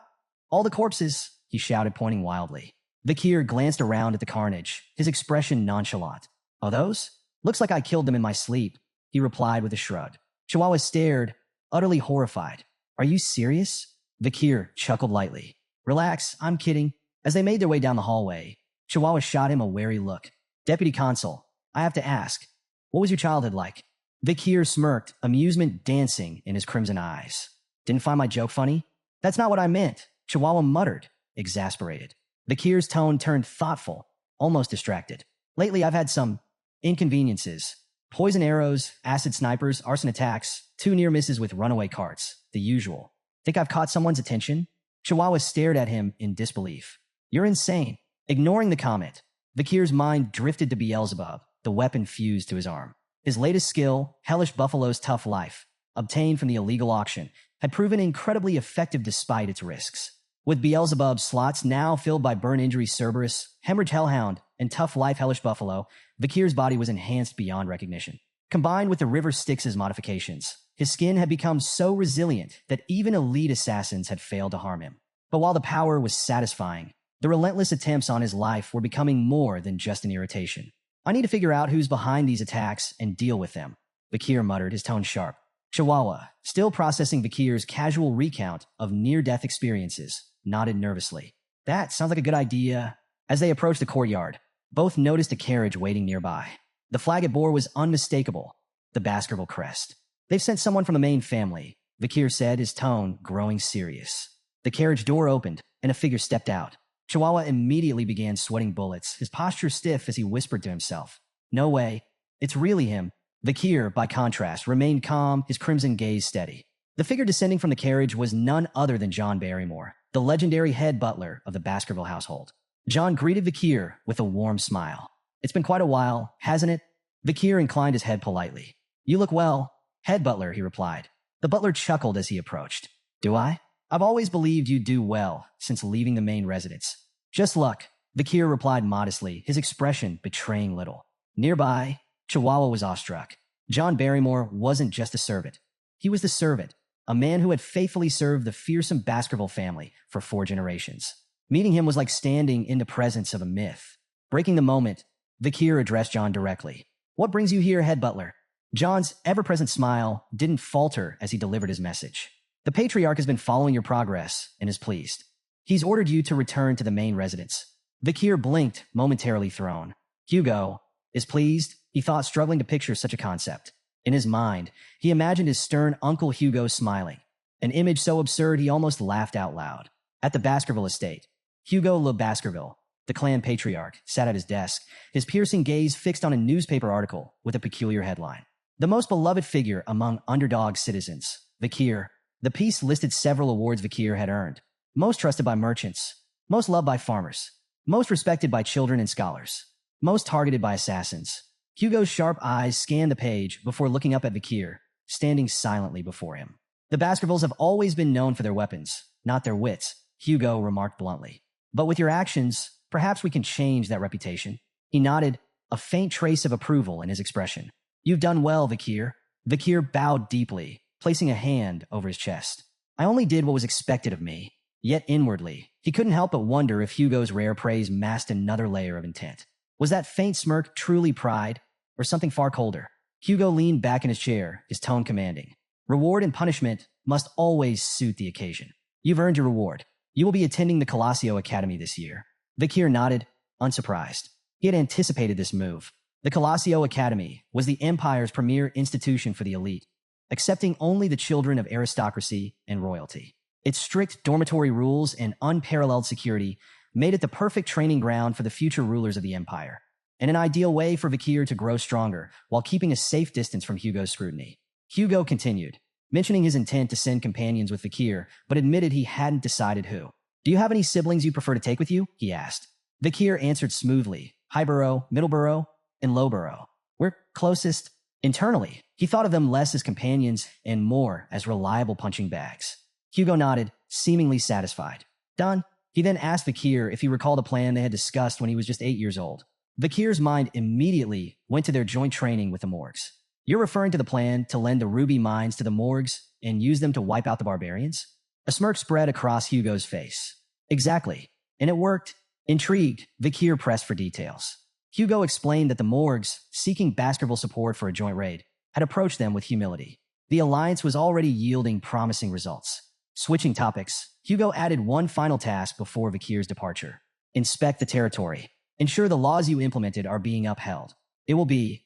"All the corpses," he shouted, pointing wildly. Vakir glanced around at the carnage, his expression nonchalant. "Oh, those? Looks like I killed them in my sleep, he replied with a shrug. Chihuahua stared, utterly horrified. Are you serious? Vakir chuckled lightly. Relax, I'm kidding. As they made their way down the hallway, Chihuahua shot him a wary look. Deputy Consul, I have to ask, what was your childhood like? Vakir smirked, amusement dancing in his crimson eyes. Didn't find my joke funny? That's not what I meant, Chihuahua muttered, exasperated. Vakir's tone turned thoughtful, almost distracted. Lately, I've had some inconveniences. Poison arrows, acid snipers, arson attacks, 2 near misses with runaway carts, the usual. Think I've caught someone's attention? Chihuahua stared at him in disbelief. You're insane. Ignoring the comment, Vakir's mind drifted to Beelzebub, the weapon fused to his arm. His latest skill, Hellish Buffalo's Tough Life, obtained from the illegal auction, had proven incredibly effective despite its risks. With Beelzebub's slots now filled by burn injury Cerberus, hemorrhage Hellhound, and Tough Life Hellish Buffalo, Vakir's body was enhanced beyond recognition. Combined with the River Styx's modifications, his skin had become so resilient that even elite assassins had failed to harm him. But while the power was satisfying, the relentless attempts on his life were becoming more than just an irritation. I need to figure out who's behind these attacks and deal with them, Vakir muttered, his tone sharp. Chihuahua, still processing Vakir's casual recount of near-death experiences, nodded nervously. That sounds like a good idea. As they approached the courtyard, both noticed a carriage waiting nearby. The flag it bore was unmistakable, the Baskerville crest. They've sent someone from the main family, Vakir said, his tone growing serious. The carriage door opened, and a figure stepped out. Chihuahua immediately began sweating bullets, his posture stiff as he whispered to himself. No way. It's really him. Vakir, by contrast, remained calm, his crimson gaze steady. The figure descending from the carriage was none other than John Barrymore, the legendary head butler of the Baskerville household. John greeted Vakir with a warm smile. It's been quite a while, hasn't it? Vakir inclined his head politely. You look well. Head butler, he replied. The butler chuckled as he approached. Do I? I've always believed you'd do well since leaving the main residence. Just luck, Vakir replied modestly, his expression betraying little. Nearby, Chihuahua was awestruck. John Barrymore wasn't just a servant. He was the servant, a man who had faithfully served the fearsome Baskerville family for 4 generations. Meeting him was like standing in the presence of a myth. Breaking the moment, Vakir addressed John directly. What brings you here, head butler? John's ever-present smile didn't falter as he delivered his message. The Patriarch has been following your progress and is pleased. He's ordered you to return to the main residence. Vakir blinked, momentarily thrown. Hugo is pleased, he thought, struggling to picture such a concept. In his mind, he imagined his stern Uncle Hugo smiling, an image so absurd he almost laughed out loud. At the Baskerville estate, Hugo Le Baskerville, the clan patriarch, sat at his desk, his piercing gaze fixed on a newspaper article with a peculiar headline. The most beloved figure among underdog citizens, Vakir. The piece listed several awards Vakir had earned. Most trusted by merchants, most loved by farmers, most respected by children and scholars, most targeted by assassins. Hugo's sharp eyes scanned the page before looking up at Vakir, standing silently before him. The Baskervilles have always been known for their weapons, not their wits, Hugo remarked bluntly. But with your actions, perhaps we can change that reputation. He nodded, a faint trace of approval in his expression. You've done well, Vakir. Vakir bowed deeply, placing a hand over his chest. I only did what was expected of me. Yet inwardly, he couldn't help but wonder if Hugo's rare praise masked another layer of intent. Was that faint smirk truly pride, or something far colder? Hugo leaned back in his chair, his tone commanding. Reward and punishment must always suit the occasion. You've earned your reward. You will be attending the Colossio Academy this year. Vakir nodded, unsurprised. He had anticipated this move. The Colossio Academy was the Empire's premier institution for the elite, accepting only the children of aristocracy and royalty. Its strict dormitory rules and unparalleled security made it the perfect training ground for the future rulers of the Empire, and an ideal way for Vakir to grow stronger while keeping a safe distance from Hugo's scrutiny. Hugo continued, mentioning his intent to send companions with Vakir, but admitted he hadn't decided who. Do you have any siblings you prefer to take with you? He asked. Vakir answered smoothly, Highborough, Middleborough, and Lowborough. We're closest internally. He thought of them less as companions and more as reliable punching bags. Hugo nodded, seemingly satisfied. Done. He then asked Vakir if he recalled a plan they had discussed when he was just 8 years old. Vakir's mind immediately went to their joint training with the Morgs. You're referring to the plan to lend the ruby mines to the Morgs and use them to wipe out the barbarians? A smirk spread across Hugo's face. Exactly. And it worked. Intrigued, Vakir pressed for details. Hugo explained that the Morgs, seeking Baskerville support for a joint raid, had approached them with humility. The alliance was already yielding promising results. Switching topics, Hugo added one final task before Vakir's departure. Inspect the territory. Ensure the laws you implemented are being upheld. It will be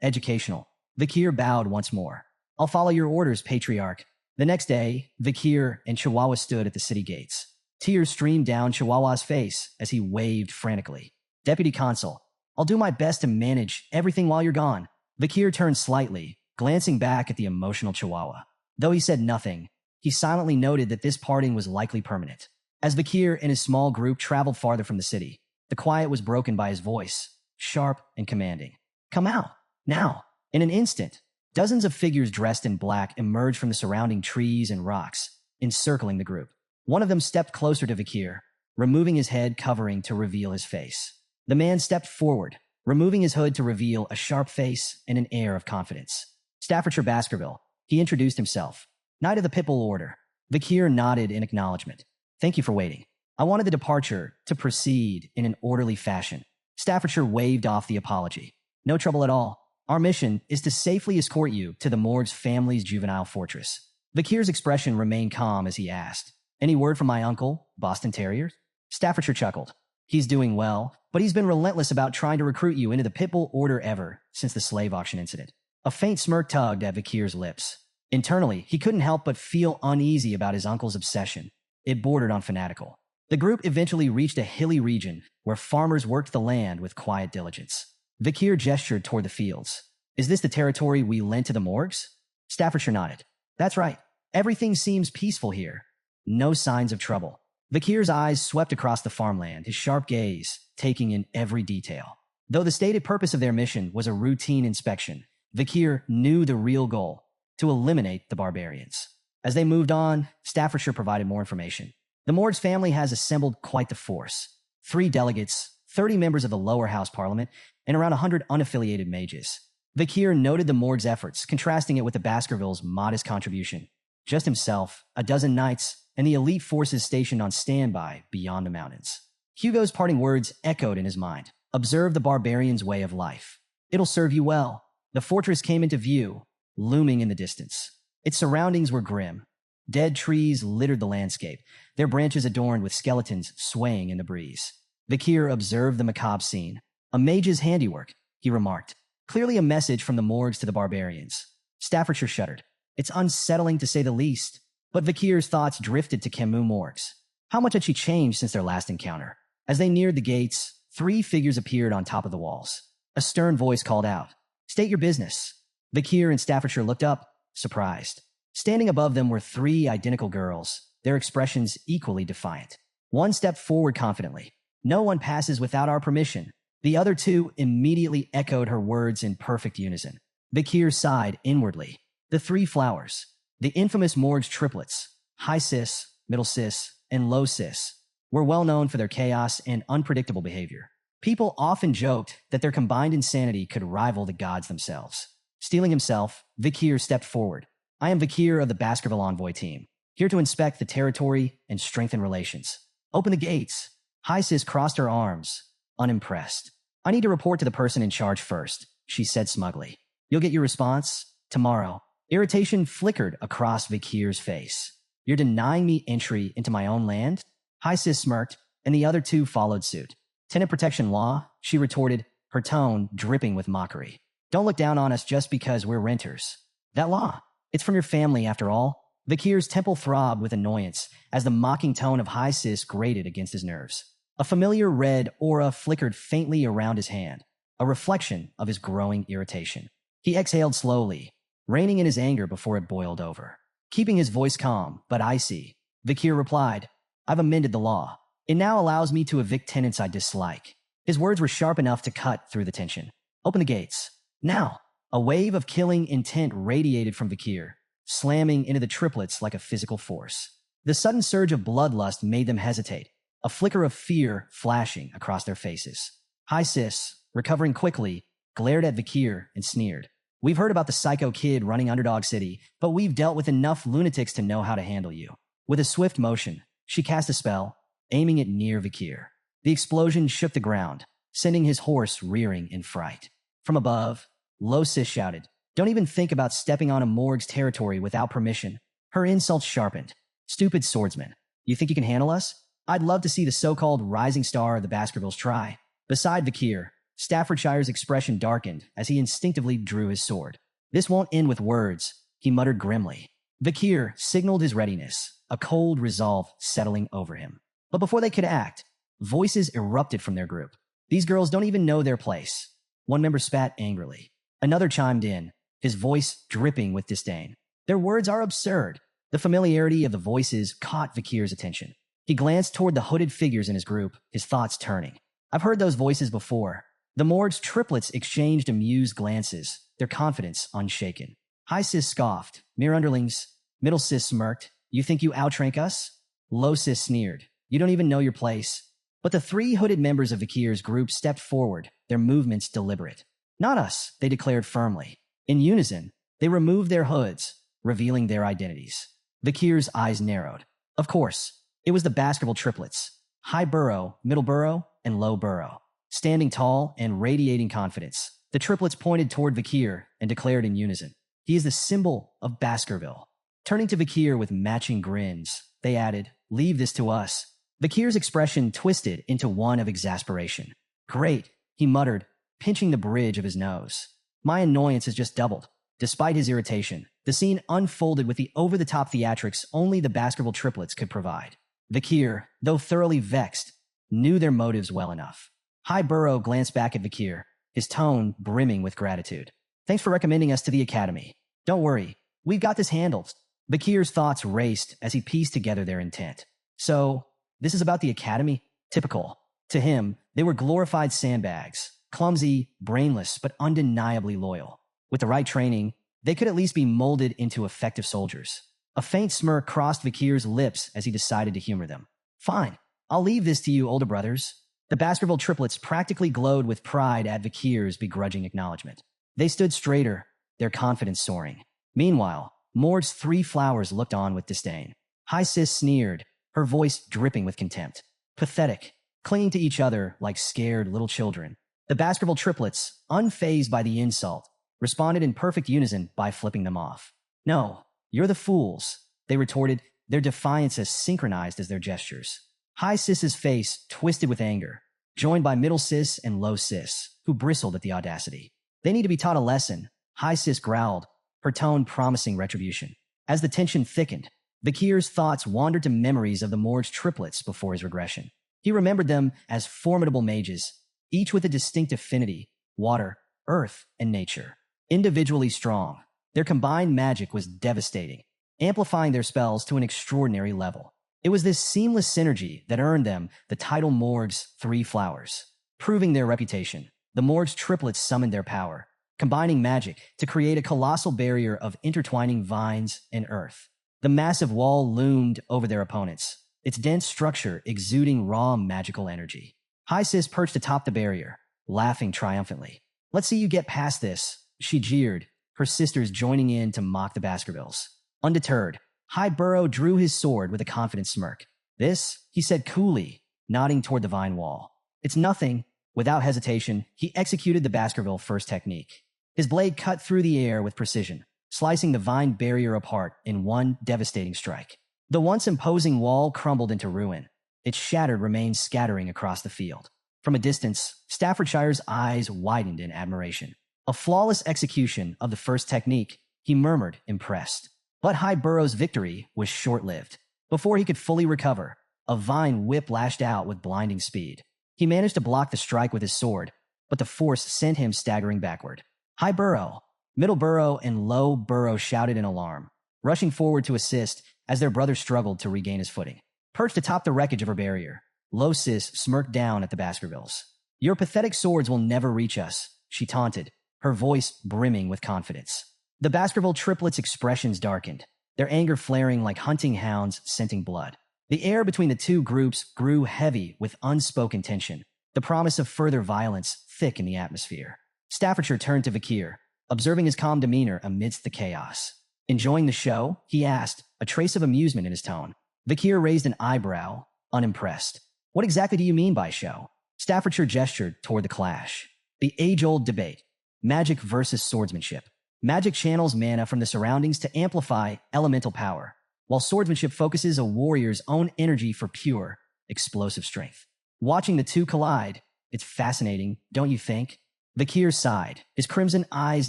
educational. Vakir bowed once more. I'll follow your orders, Patriarch. The next day, Vakir and Chihuahua stood at the city gates. Tears streamed down Chihuahua's face as he waved frantically. Deputy Consul, I'll do my best to manage everything while you're gone. Vakir turned slightly, glancing back at the emotional Chihuahua. Though he said nothing, he silently noted that this parting was likely permanent. As Vakir and his small group traveled farther from the city, the quiet was broken by his voice, sharp and commanding. Come out, now. In an instant, dozens of figures dressed in black emerged from the surrounding trees and rocks, encircling the group. One of them stepped closer to Vakir, removing his head covering to reveal his face. The man stepped forward, removing his hood to reveal a sharp face and an air of confidence. Staffordshire Baskerville, he introduced himself. Knight of the Pitbull Order. Vakir nodded in acknowledgement. Thank you for waiting. I wanted the departure to proceed in an orderly fashion. Staffordshire waved off the apology. No trouble at all. Our mission is to safely escort you to the Morg's family's juvenile fortress. Vakir's expression remained calm as he asked, Any word from my uncle, Boston Terriers? Staffordshire chuckled. He's doing well, but he's been relentless about trying to recruit you into the Pitbull Order ever since the slave auction incident. A faint smirk tugged at Vakir's lips. Internally, he couldn't help but feel uneasy about his uncle's obsession. It bordered on fanatical. The group eventually reached a hilly region where farmers worked the land with quiet diligence. Vakir gestured toward the fields. Is this the territory we lent to the Morgs? Staffordshire nodded. That's right. Everything seems peaceful here. No signs of trouble. Vakir's eyes swept across the farmland, his sharp gaze taking in every detail. Though the stated purpose of their mission was a routine inspection, Vakir knew the real goal, to eliminate the barbarians. As they moved on, Staffordshire provided more information. The Morg's family has assembled quite the force. 3 delegates, 30 members of the lower house parliament, and around 100 unaffiliated mages. Vakir noted the Morg's efforts, contrasting it with the Baskervilles' modest contribution. Just himself, a dozen knights, and the elite forces stationed on standby beyond the mountains. Hugo's parting words echoed in his mind. Observe the barbarians' way of life. It'll serve you well. The fortress came into view, looming in the distance. Its surroundings were grim. Dead trees littered the landscape, their branches adorned with skeletons swaying in the breeze. Vakir observed the macabre scene. A mage's handiwork, he remarked. Clearly a message from the Morgs to the barbarians. Staffordshire shuddered. It's unsettling to say the least. But Vakir's thoughts drifted to Camus Morgs. How much had she changed since their last encounter? As they neared the gates, 3 figures appeared on top of the walls. A stern voice called out, State your business. Vakir and Staffordshire looked up, surprised. Standing above them were 3 identical girls, their expressions equally defiant. One stepped forward confidently. No one passes without our permission. The other 2 immediately echoed her words in perfect unison. Vakir sighed inwardly. The 3 flowers. The infamous Morg's triplets, high cis, middle cis, and low cis, were well known for their chaos and unpredictable behavior. People often joked that their combined insanity could rival the gods themselves. Steeling himself, Vakir stepped forward. I am Vakir of the Baskerville Envoy team, here to inspect the territory and strengthen relations. Open the gates. High cis crossed her arms, unimpressed. I need to report to the person in charge first, she said smugly. You'll get your response tomorrow. Irritation flickered across Vakir's face. You're denying me entry into my own land? High cis smirked, and the other 2 followed suit. Tenant protection law, she retorted, her tone dripping with mockery. Don't look down on us just because we're renters. That law, it's from your family after all. Vakir's temple throbbed with annoyance as the mocking tone of High cis grated against his nerves. A familiar red aura flickered faintly around his hand, a reflection of his growing irritation. He exhaled slowly, reining in his anger before it boiled over. Keeping his voice calm, but icy, Vakir replied, I've amended the law. It now allows me to evict tenants I dislike. His words were sharp enough to cut through the tension. Open the gates. Now. A wave of killing intent radiated from Vakir, slamming into the triplets like a physical force. The sudden surge of bloodlust made them hesitate, a flicker of fear flashing across their faces. High cis, recovering quickly, glared at Vakir and sneered. We've heard about the psycho kid running Underdog City, but we've dealt with enough lunatics to know how to handle you. With a swift motion, she cast a spell, aiming it near Vakir. The explosion shook the ground, sending his horse rearing in fright. From above, Lo Sis shouted, "Don't even think about stepping on a Morg's territory without permission." Her insults sharpened. "Stupid swordsman. You think you can handle us? I'd love to see the so-called rising star of the Baskervilles try." Beside Vakir, Staffordshire's expression darkened as he instinctively drew his sword. "This won't end with words," he muttered grimly. Vakir signaled his readiness, a cold resolve settling over him. But before they could act, voices erupted from their group. "These girls don't even know their place." One member spat angrily. Another chimed in, his voice dripping with disdain. "Their words are absurd." The familiarity of the voices caught Vakir's attention. He glanced toward the hooded figures in his group, his thoughts turning. "I've heard those voices before." The Morg's triplets exchanged amused glances, their confidence unshaken. High Sis scoffed. "Mere underlings." Middle Sis smirked. "You think you outrank us?" Low Sis sneered. "You don't even know your place." But the three hooded members of Vakir's group stepped forward, their movements deliberate. "Not us," they declared firmly. In unison, they removed their hoods, revealing their identities. Vakir's eyes narrowed. Of course, it was the Baskerville triplets. High Burrow, Middle Burrow, and Low Burrow. Standing tall and radiating confidence, the triplets pointed toward Vakir and declared in unison, "He is the symbol of Baskerville." Turning to Vakir with matching grins, they added, "Leave this to us." Vakir's expression twisted into one of exasperation. "Great," he muttered, pinching the bridge of his nose. "My annoyance has just doubled." Despite his irritation, the scene unfolded with the over-the-top theatrics only the Baskerville triplets could provide. Vakir, though thoroughly vexed, knew their motives well enough. High Burrow glanced back at Vakir, his tone brimming with gratitude. "Thanks for recommending us to the Academy. Don't worry, we've got this handled." Vakir's thoughts raced as he pieced together their intent. So, this is about the Academy? Typical. To him, they were glorified sandbags, clumsy, brainless, but undeniably loyal. With the right training, they could at least be molded into effective soldiers. A faint smirk crossed Vakir's lips as he decided to humor them. "Fine, I'll leave this to you, older brothers." The Baskerville triplets practically glowed with pride at Vakir's begrudging acknowledgement. They stood straighter, their confidence soaring. Meanwhile, Morg's three flowers looked on with disdain. High Sis sneered, her voice dripping with contempt. Pathetic, clinging to each other like scared little children. The Baskerville triplets, unfazed by the insult, responded in perfect unison by flipping them off. "No, you're the fools," they retorted, their defiance as synchronized as their gestures. High Sis's face twisted with anger, joined by Middle Sis and Low Sis, who bristled at the audacity. "They need to be taught a lesson," High Sis growled, her tone promising retribution. As the tension thickened, Vakir's thoughts wandered to memories of the Morg's triplets before his regression. He remembered them as formidable mages, each with a distinct affinity: water, earth, and nature. Individually strong, their combined magic was devastating, amplifying their spells to an extraordinary level. It was this seamless synergy that earned them the title Morg's Three Flowers. Proving their reputation, the Morg's triplets summoned their power, combining magic to create a colossal barrier of intertwining vines and earth. The massive wall loomed over their opponents, its dense structure exuding raw magical energy. High Sis perched atop the barrier, laughing triumphantly. "Let's see you get past this," she jeered, her sisters joining in to mock the Baskervilles. Undeterred, High Burrow drew his sword with a confident smirk. "This," he said coolly, nodding toward the vine wall. "It's nothing." Without hesitation, he executed the Baskerville first technique. His blade cut through the air with precision, slicing the vine barrier apart in one devastating strike. The once imposing wall crumbled into ruin, its shattered remains scattering across the field. From a distance, Staffordshire's eyes widened in admiration. A flawless execution of the first technique, he murmured, impressed. But High Burrow's victory was short-lived. Before he could fully recover, a vine whip lashed out with blinding speed. He managed to block the strike with his sword, but the force sent him staggering backward. High Burrow, Middle Burrow, and Low Burrow shouted in alarm, rushing forward to assist as their brother struggled to regain his footing. Perched atop the wreckage of her barrier, Low Sis smirked down at the Baskervilles. "Your pathetic swords will never reach us," she taunted, her voice brimming with confidence. The Baskerville triplets' expressions darkened, their anger flaring like hunting hounds scenting blood. The air between the two groups grew heavy with unspoken tension, the promise of further violence thick in the atmosphere. Staffordshire turned to Vakir, observing his calm demeanor amidst the chaos. "Enjoying the show?" he asked, a trace of amusement in his tone. Vakir raised an eyebrow, unimpressed. "What exactly do you mean by show?" Staffordshire gestured toward the clash. The age-old debate. Magic versus swordsmanship. Magic channels mana from the surroundings to amplify elemental power, while swordsmanship focuses a warrior's own energy for pure, explosive strength. Watching the two collide, it's fascinating, don't you think? Vakir sighed, his crimson eyes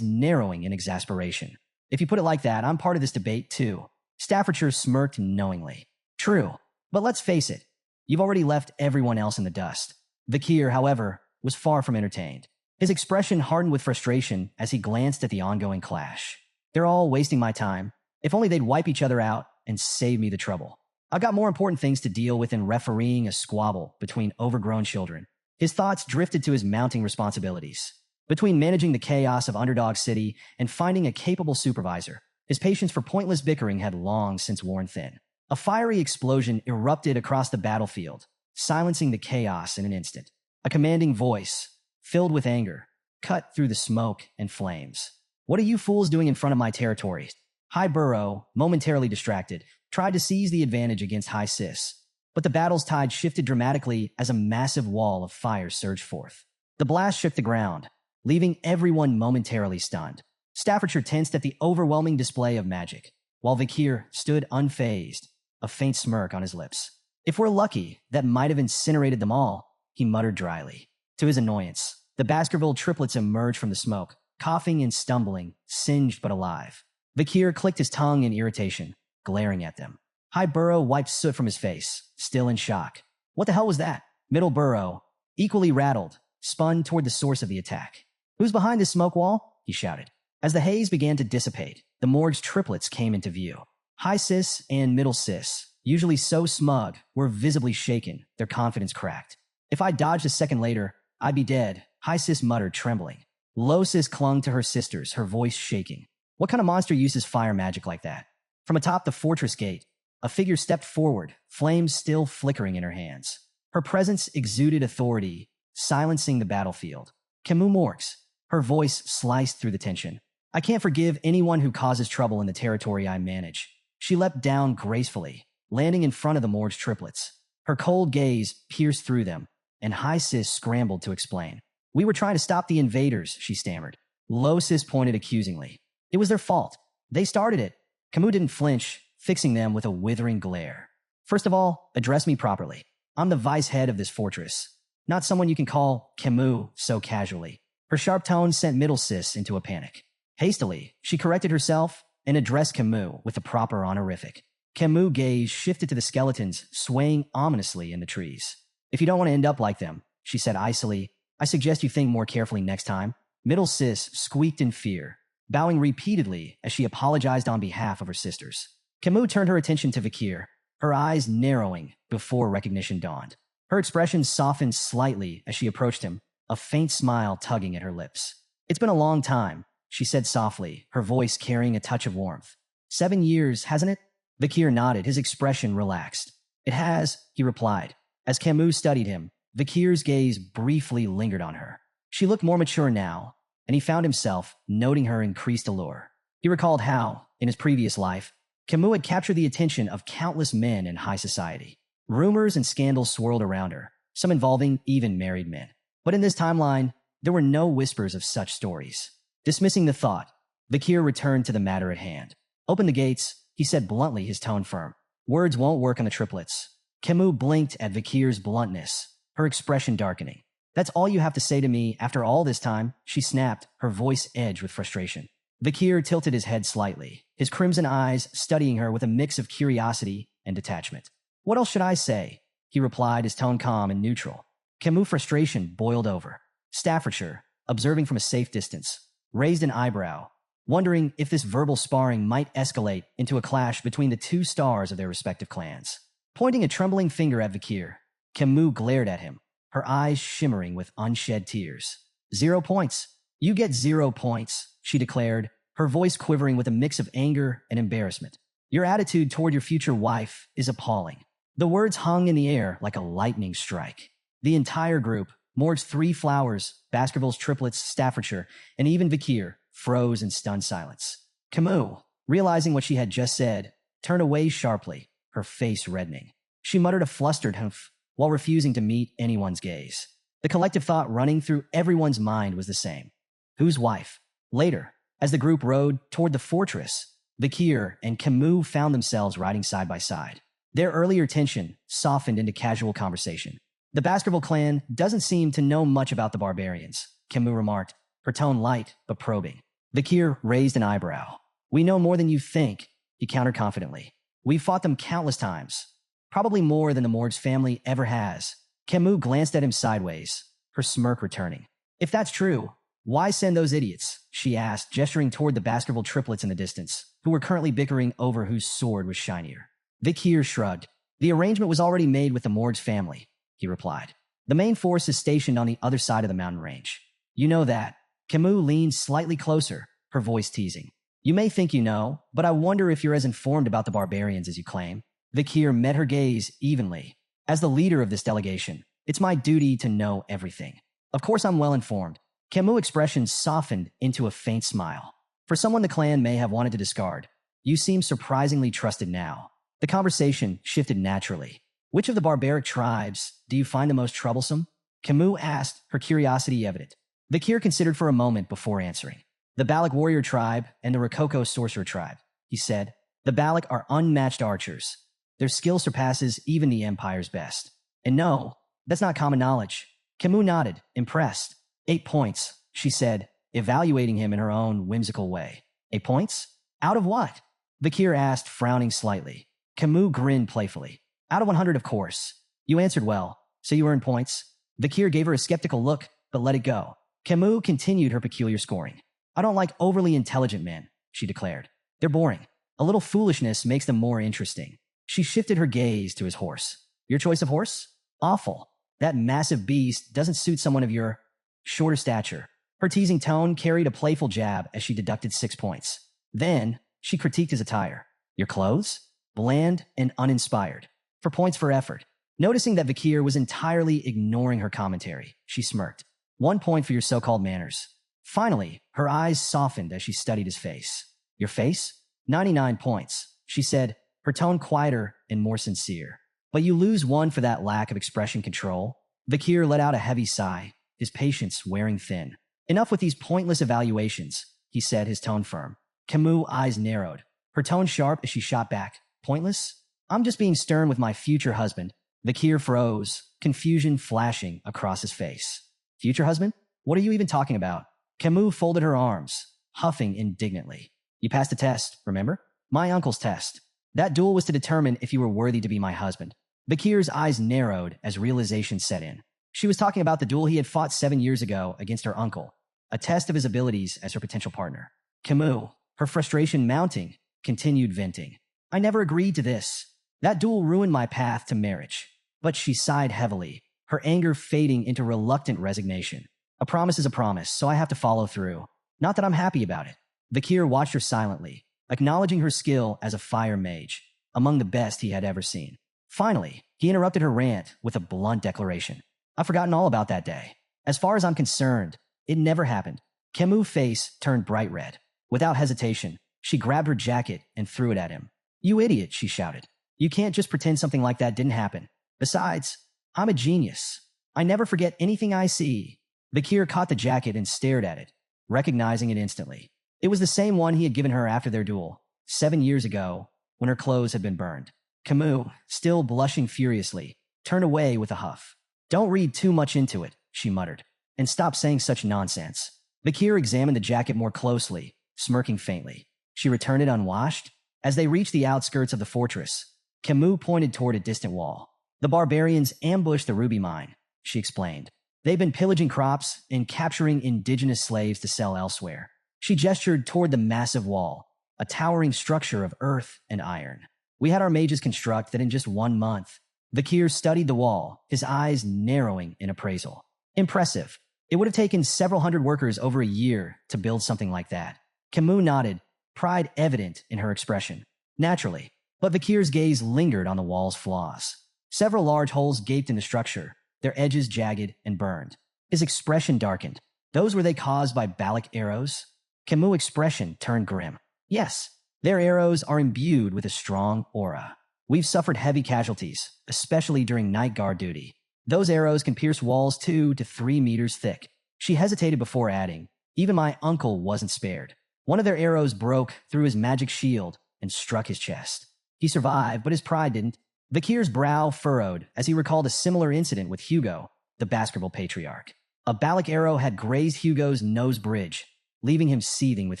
narrowing in exasperation. If you put it like that, I'm part of this debate too. Staffordshire smirked knowingly. True, but let's face it, you've already left everyone else in the dust. Vakir, however, was far from entertained. His expression hardened with frustration as he glanced at the ongoing clash. They're all wasting my time. If only they'd wipe each other out and save me the trouble. I've got more important things to deal with than refereeing a squabble between overgrown children. His thoughts drifted to his mounting responsibilities. Between managing the chaos of Underdog City and finding a capable supervisor, his patience for pointless bickering had long since worn thin. A fiery explosion erupted across the battlefield, silencing the chaos in an instant. A commanding voice, filled with anger, cut through the smoke and flames. What are you fools doing in front of my territory? High Burrow, momentarily distracted, tried to seize the advantage against High Sis, but the battle's tide shifted dramatically as a massive wall of fire surged forth. The blast shook the ground, leaving everyone momentarily stunned. Staffordshire tensed at the overwhelming display of magic, while Vakir stood unfazed, a faint smirk on his lips. If we're lucky, that might have incinerated them all, he muttered dryly. To his annoyance, the Baskerville triplets emerged from the smoke, coughing and stumbling, singed but alive. Vakir clicked his tongue in irritation, glaring at them. High Burrow wiped soot from his face, still in shock. What the hell was that? Middle Burrow, equally rattled, spun toward the source of the attack. Who's behind this smoke wall? He shouted. As the haze began to dissipate, the Morg's triplets came into view. High Sis and Middle Sis, usually so smug, were visibly shaken, their confidence cracked. If I dodged a second later, I'd be dead, High Sis muttered, trembling. Low Sis clung to her sisters, her voice shaking. What kind of monster uses fire magic like that? From atop the fortress gate, a figure stepped forward, flames still flickering in her hands. Her presence exuded authority, silencing the battlefield. Camus Morgs. Her voice sliced through the tension. I can't forgive anyone who causes trouble in the territory I manage. She leapt down gracefully, landing in front of the Morg's triplets. Her cold gaze pierced through them, and High Sis scrambled to explain. We were trying to stop the invaders, she stammered. Low Sis pointed accusingly. It was their fault. They started it. Camus didn't flinch, fixing them with a withering glare. First of all, address me properly. I'm the vice head of this fortress, not someone you can call Camus so casually. Her sharp tone sent Middle Sis into a panic. Hastily, she corrected herself and addressed Camus with the proper honorific. Camus' gaze shifted to the skeletons swaying ominously in the trees. If you don't want to end up like them, she said icily, I suggest you think more carefully next time. Middle Sis squeaked in fear, bowing repeatedly as she apologized on behalf of her sisters. Camus turned her attention to Vakir, her eyes narrowing before recognition dawned. Her expression softened slightly as she approached him, a faint smile tugging at her lips. It's been a long time, she said softly, her voice carrying a touch of warmth. 7 years, hasn't it? Vakir nodded, his expression relaxed. It has, he replied. As Camus studied him, Vakir's gaze briefly lingered on her. She looked more mature now, and he found himself noting her increased allure. He recalled how, in his previous life, Camus had captured the attention of countless men in high society. Rumors and scandals swirled around her, some involving even married men. But in this timeline, there were no whispers of such stories. Dismissing the thought, Vakir returned to the matter at hand. Open the gates, he said bluntly, his tone firm. Words won't work on the triplets. Camus blinked at Vakir's bluntness, her expression darkening. That's all you have to say to me after all this time, she snapped, her voice edged with frustration. Vakir tilted his head slightly, his crimson eyes studying her with a mix of curiosity and detachment. What else should I say? He replied, his tone calm and neutral. Camus' frustration boiled over. Staffordshire, observing from a safe distance, raised an eyebrow, wondering if this verbal sparring might escalate into a clash between the two stars of their respective clans. Pointing a trembling finger at Vakir, Camus glared at him, her eyes shimmering with unshed tears. 0 points. You get 0 points, she declared, her voice quivering with a mix of anger and embarrassment. Your attitude toward your future wife is appalling. The words hung in the air like a lightning strike. The entire group, Morg's 3 flowers, Baskerville's triplets, Staffordshire, and even Vakir, froze in stunned silence. Camus, realizing what she had just said, turned away sharply, her face reddening. She muttered a flustered humph while refusing to meet anyone's gaze. The collective thought running through everyone's mind was the same. Whose wife? Later, as the group rode toward the fortress, Vakir and Camus found themselves riding side by side. Their earlier tension softened into casual conversation. The Baskerville clan doesn't seem to know much about the barbarians, Camus remarked, her tone light but probing. Vakir raised an eyebrow. We know more than you think, he countered confidently. We've fought them countless times, probably more than the Morg's family ever has. Camus glanced at him sideways, her smirk returning. If that's true, why send those idiots? She asked, gesturing toward the Baskerville triplets in the distance, who were currently bickering over whose sword was shinier. Vakir shrugged. The arrangement was already made with the Morg's family, he replied. The main force is stationed on the other side of the mountain range. You know that. Camus leaned slightly closer, her voice teasing. You may think you know, but I wonder if you're as informed about the barbarians as you claim. Vakir met her gaze evenly. As the leader of this delegation, it's my duty to know everything. Of course I'm well informed. Camus' expression softened into a faint smile. For someone the clan may have wanted to discard, you seem surprisingly trusted now. The conversation shifted naturally. Which of the barbaric tribes do you find the most troublesome? Camus asked, her curiosity evident. Vakir considered for a moment before answering. The Balak warrior tribe and the Rococo sorcerer tribe, he said. The Balak are unmatched archers. Their skill surpasses even the Empire's best. And no, that's not common knowledge. Camus nodded, impressed. 8 points, she said, evaluating him in her own whimsical way. 8 points? Out of what? Vakir asked, frowning slightly. Camus grinned playfully. Out of 100, of course. You answered well, so you earned points. Vakir gave her a skeptical look, but let it go. Camus continued her peculiar scoring. I don't like overly intelligent men, she declared. They're boring. A little foolishness makes them more interesting. She shifted her gaze to his horse. Your choice of horse? Awful. That massive beast doesn't suit someone of your shorter stature. Her teasing tone carried a playful jab as she deducted 6 points. Then, she critiqued his attire. Your clothes? Bland and uninspired. For points for effort. Noticing that Vakir was entirely ignoring her commentary, she smirked. 1 point for your so-called manners. Finally, her eyes softened as she studied his face. Your face? 99 points, she said, her tone quieter and more sincere. But you lose 1 for that lack of expression control. Vakir let out a heavy sigh, his patience wearing thin. Enough with these pointless evaluations, he said, his tone firm. Camus' eyes narrowed, her tone sharp as she shot back. Pointless? I'm just being stern with my future husband. Vakir froze, confusion flashing across his face. Future husband? What are you even talking about? Camus folded her arms, huffing indignantly. You passed a test, remember? My uncle's test. That duel was to determine if you were worthy to be my husband. Vakir's eyes narrowed as realization set in. She was talking about the duel he had fought 7 years ago against her uncle, a test of his abilities as her potential partner. Camus, her frustration mounting, continued venting. I never agreed to this. That duel ruined my path to marriage. But she sighed heavily, her anger fading into reluctant resignation. A promise is a promise, so I have to follow through. Not that I'm happy about it. Vakir watched her silently, acknowledging her skill as a fire mage, among the best he had ever seen. Finally, he interrupted her rant with a blunt declaration. I've forgotten all about that day. As far as I'm concerned, it never happened. Camus' face turned bright red. Without hesitation, she grabbed her jacket and threw it at him. You idiot, she shouted. You can't just pretend something like that didn't happen. Besides, I'm a genius. I never forget anything I see. Vakir caught the jacket and stared at it, recognizing it instantly. It was the same one he had given her after their duel, 7 years ago, when her clothes had been burned. Camus, still blushing furiously, turned away with a huff. Don't read too much into it, she muttered, and stop saying such nonsense. Vakir examined the jacket more closely, smirking faintly. She returned it unwashed. As they reached the outskirts of the fortress, Camus pointed toward a distant wall. The barbarians ambushed the ruby mine, she explained. They've been pillaging crops and capturing indigenous slaves to sell elsewhere. She gestured toward the massive wall, a towering structure of earth and iron. We had our mages construct that in just 1 month. Vakir studied the wall, his eyes narrowing in appraisal. Impressive. It would have taken several hundred workers over a year to build something like that. Camus nodded, pride evident in her expression. Naturally, but Vakir's gaze lingered on the wall's flaws. Several large holes gaped in the structure, their edges jagged and burned. His expression darkened. Those were they caused by Balak arrows? Camus' expression turned grim. Yes, their arrows are imbued with a strong aura. We've suffered heavy casualties, especially during night guard duty. Those arrows can pierce walls 2 to 3 meters thick. She hesitated before adding, even my uncle wasn't spared. One of their arrows broke through his magic shield and struck his chest. He survived, but his pride didn't. Vakir's brow furrowed as he recalled a similar incident with Hugo, the Baskerville Patriarch. A Balic arrow had grazed Hugo's nose bridge, leaving him seething with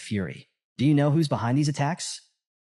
fury. Do you know who's behind these attacks?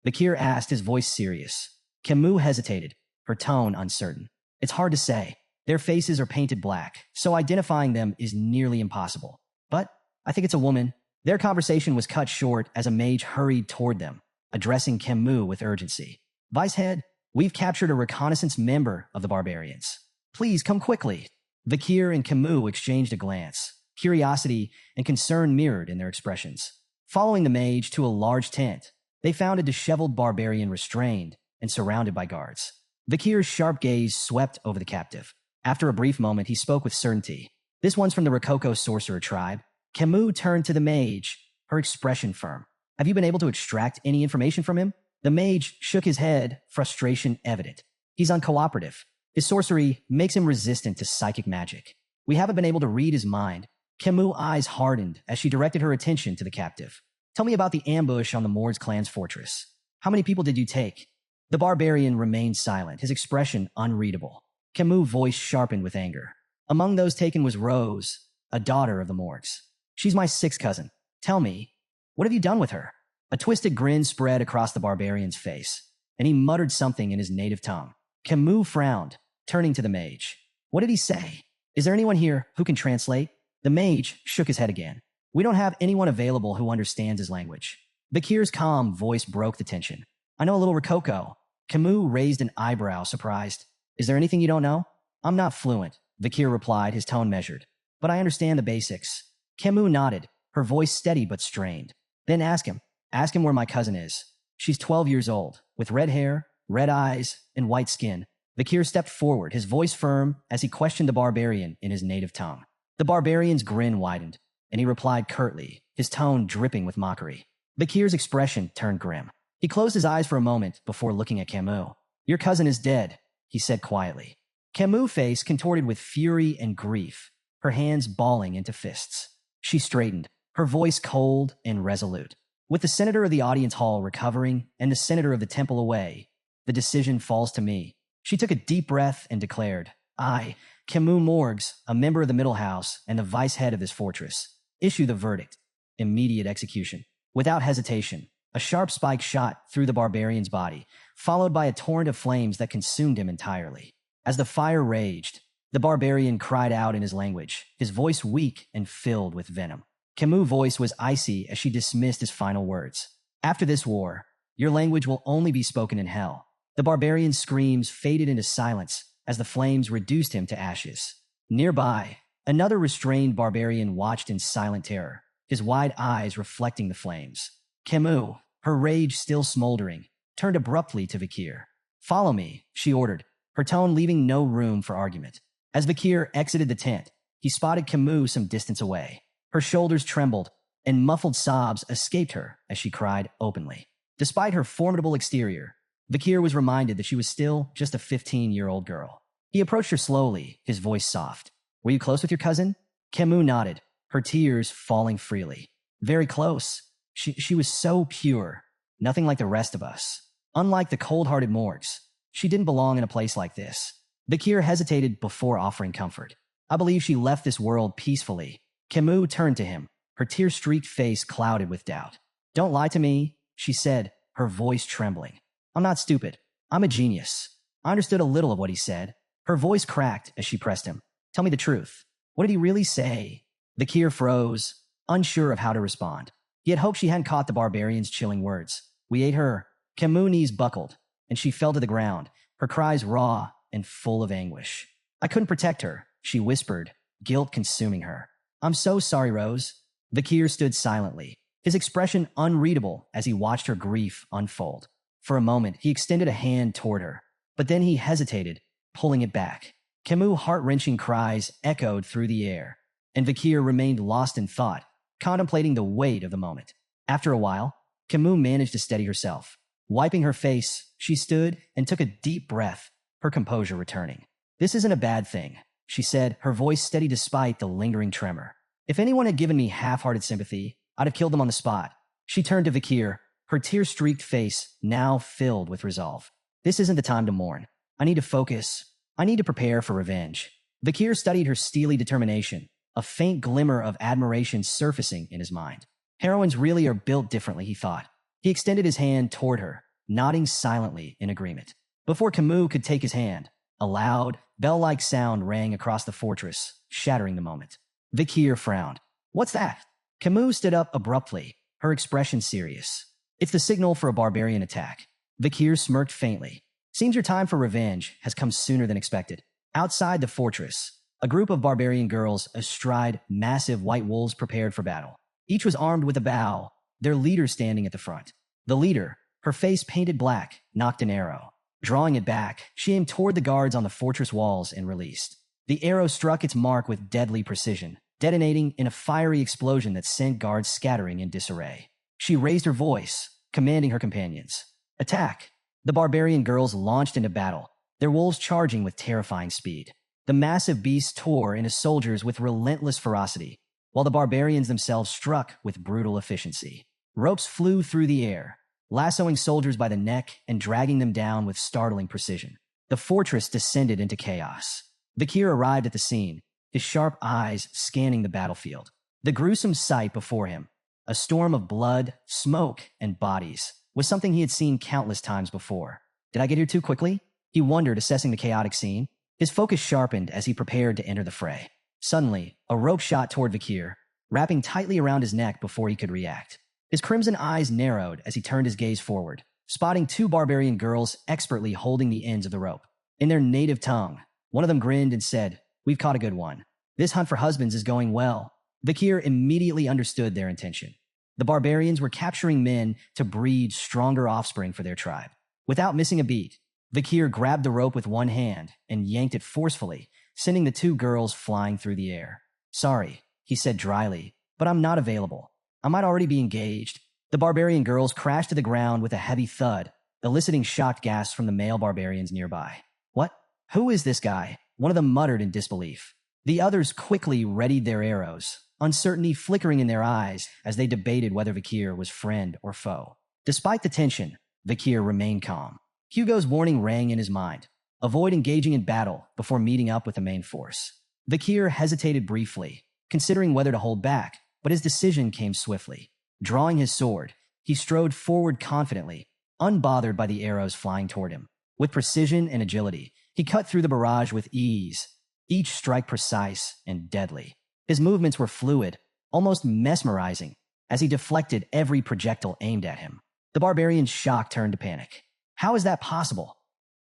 Vakir asked, his voice serious. Camus hesitated, her tone uncertain. It's hard to say. Their faces are painted black, so identifying them is nearly impossible. But I think it's a woman. Their conversation was cut short as a mage hurried toward them, addressing Camus with urgency. Vicehead, we've captured a reconnaissance member of the barbarians. Please come quickly. Vakir and Camus exchanged a glance. Curiosity and concern mirrored in their expressions. Following the mage to a large tent, they found a disheveled barbarian restrained and surrounded by guards. Vakir's sharp gaze swept over the captive. After a brief moment, he spoke with certainty. This one's from the Rococo sorcerer tribe. Camus turned to the mage, her expression firm. Have you been able to extract any information from him? The mage shook his head, frustration evident. He's uncooperative. His sorcery makes him resistant to psychic magic. We haven't been able to read his mind. Camus' eyes hardened as she directed her attention to the captive. Tell me about the ambush on the Morg clan's fortress. How many people did you take? The barbarian remained silent, his expression unreadable. Camus' voice sharpened with anger. Among those taken was Rose, a daughter of the Morgs. She's my sixth cousin. Tell me, what have you done with her? A twisted grin spread across the barbarian's face, and he muttered something in his native tongue. Camus frowned, turning to the mage. What did he say? Is there anyone here who can translate? The mage shook his head again. We don't have anyone available who understands his language. Vakir's calm voice broke the tension. I know a little Rococo. Camus raised an eyebrow, surprised. Is there anything you don't know? I'm not fluent, Vakir replied, his tone measured. But I understand the basics. Camus nodded, her voice steady but strained. Then ask him. Ask him where my cousin is. She's 12 years old, with red hair, red eyes, and white skin. Vakir stepped forward, his voice firm, as he questioned the barbarian in his native tongue. The barbarian's grin widened, and he replied curtly, his tone dripping with mockery. Vakir's expression turned grim. He closed his eyes for a moment before looking at Camus. Your cousin is dead, he said quietly. Camus' face contorted with fury and grief, her hands balling into fists. She straightened, her voice cold and resolute. With the senator of the audience hall recovering and the senator of the temple away, the decision falls to me. She took a deep breath and declared, I, Camus Morgs, a member of the Middle House and the vice head of this fortress, issue the verdict. Immediate execution. Without hesitation, a sharp spike shot through the barbarian's body, followed by a torrent of flames that consumed him entirely. As the fire raged, the barbarian cried out in his language, his voice weak and filled with venom. Camus' voice was icy as she dismissed his final words. After this war, your language will only be spoken in hell. The barbarian's screams faded into silence as the flames reduced him to ashes. Nearby, another restrained barbarian watched in silent terror, his wide eyes reflecting the flames. Camus, her rage still smoldering, turned abruptly to Vakir. Follow me, she ordered, her tone leaving no room for argument. As Vakir exited the tent, he spotted Camus some distance away. Her shoulders trembled, and muffled sobs escaped her as she cried openly. Despite her formidable exterior, Vakir was reminded that she was still just a 15-year-old girl. He approached her slowly, his voice soft. Were you close with your cousin? Camus nodded, her tears falling freely. Very close. She was so pure, nothing like the rest of us. Unlike the cold-hearted Morgs, she didn't belong in a place like this. Vakir hesitated before offering comfort. I believe she left this world peacefully. Camus turned to him, her tear-streaked face clouded with doubt. Don't lie to me, she said, her voice trembling. I'm not stupid. I'm a genius. I understood a little of what he said. Her voice cracked as she pressed him. Tell me the truth. What did he really say? Vakir froze, unsure of how to respond. He had hoped she hadn't caught the barbarian's chilling words. We ate her. Camus' knees buckled, and she fell to the ground, her cries raw and full of anguish. I couldn't protect her, she whispered, guilt consuming her. I'm so sorry, Rose. Vakir stood silently, his expression unreadable as he watched her grief unfold. For a moment, he extended a hand toward her, but then he hesitated, pulling it back. Camus' heart-wrenching cries echoed through the air, and Vakir remained lost in thought, contemplating the weight of the moment. After a while, Camus managed to steady herself. Wiping her face, she stood and took a deep breath, her composure returning. This isn't a bad thing. she said, her voice steady despite the lingering tremor. If anyone had given me half-hearted sympathy, I'd have killed them on the spot. She turned to Vakir, her tear-streaked face now filled with resolve. This isn't the time to mourn. I need to focus. I need to prepare for revenge. Vakir studied her steely determination, a faint glimmer of admiration surfacing in his mind. Heroines really are built differently, he thought. He extended his hand toward her, nodding silently in agreement. Before Camus could take his hand, a loud, bell-like sound rang across the fortress, shattering the moment. Vakir frowned. What's that? Camus stood up abruptly, her expression serious. It's the signal for a barbarian attack. Vakir smirked faintly. Seems your time for revenge has come sooner than expected. Outside the fortress, a group of barbarian girls astride massive white wolves prepared for battle. Each was armed with a bow, their leader standing at the front. The leader, her face painted black, knocked an arrow. Drawing it back, she aimed toward the guards on the fortress walls and released. The arrow struck its mark with deadly precision, detonating in a fiery explosion that sent guards scattering in disarray. She raised her voice, commanding her companions. Attack! The barbarian girls launched into battle, their wolves charging with terrifying speed. The massive beasts tore into soldiers with relentless ferocity, while the barbarians themselves struck with brutal efficiency. Ropes flew through the air, lassoing soldiers by the neck and dragging them down with startling precision. The fortress descended into chaos. Vakir arrived at the scene, his sharp eyes scanning the battlefield. The gruesome sight before him, a storm of blood, smoke, and bodies, was something he had seen countless times before. Did I get here too quickly? He wondered, assessing the chaotic scene. His focus sharpened as he prepared to enter the fray. Suddenly, a rope shot toward Vakir, wrapping tightly around his neck before he could react. His crimson eyes narrowed as he turned his gaze forward, spotting two barbarian girls expertly holding the ends of the rope. In their native tongue, one of them grinned and said, "We've caught a good one. This hunt for husbands is going well." Vakir immediately understood their intention. The barbarians were capturing men to breed stronger offspring for their tribe. Without missing a beat, Vakir grabbed the rope with one hand and yanked it forcefully, sending the two girls flying through the air. "Sorry," he said dryly, "but I'm not available. I might already be engaged." The barbarian girls crashed to the ground with a heavy thud, eliciting shocked gasps from the male barbarians nearby. "What? Who is this guy?" One of them muttered in disbelief. The others quickly readied their arrows, uncertainty flickering in their eyes as they debated whether Vakir was friend or foe. Despite the tension, Vakir remained calm. Hugo's warning rang in his mind. Avoid engaging in battle before meeting up with the main force. Vakir hesitated briefly, considering whether to hold back, but his decision came swiftly. Drawing his sword, he strode forward confidently, unbothered by the arrows flying toward him. With precision and agility, he cut through the barrage with ease, each strike precise and deadly. His movements were fluid, almost mesmerizing, as he deflected every projectile aimed at him. The barbarians' shock turned to panic. "How is that possible?"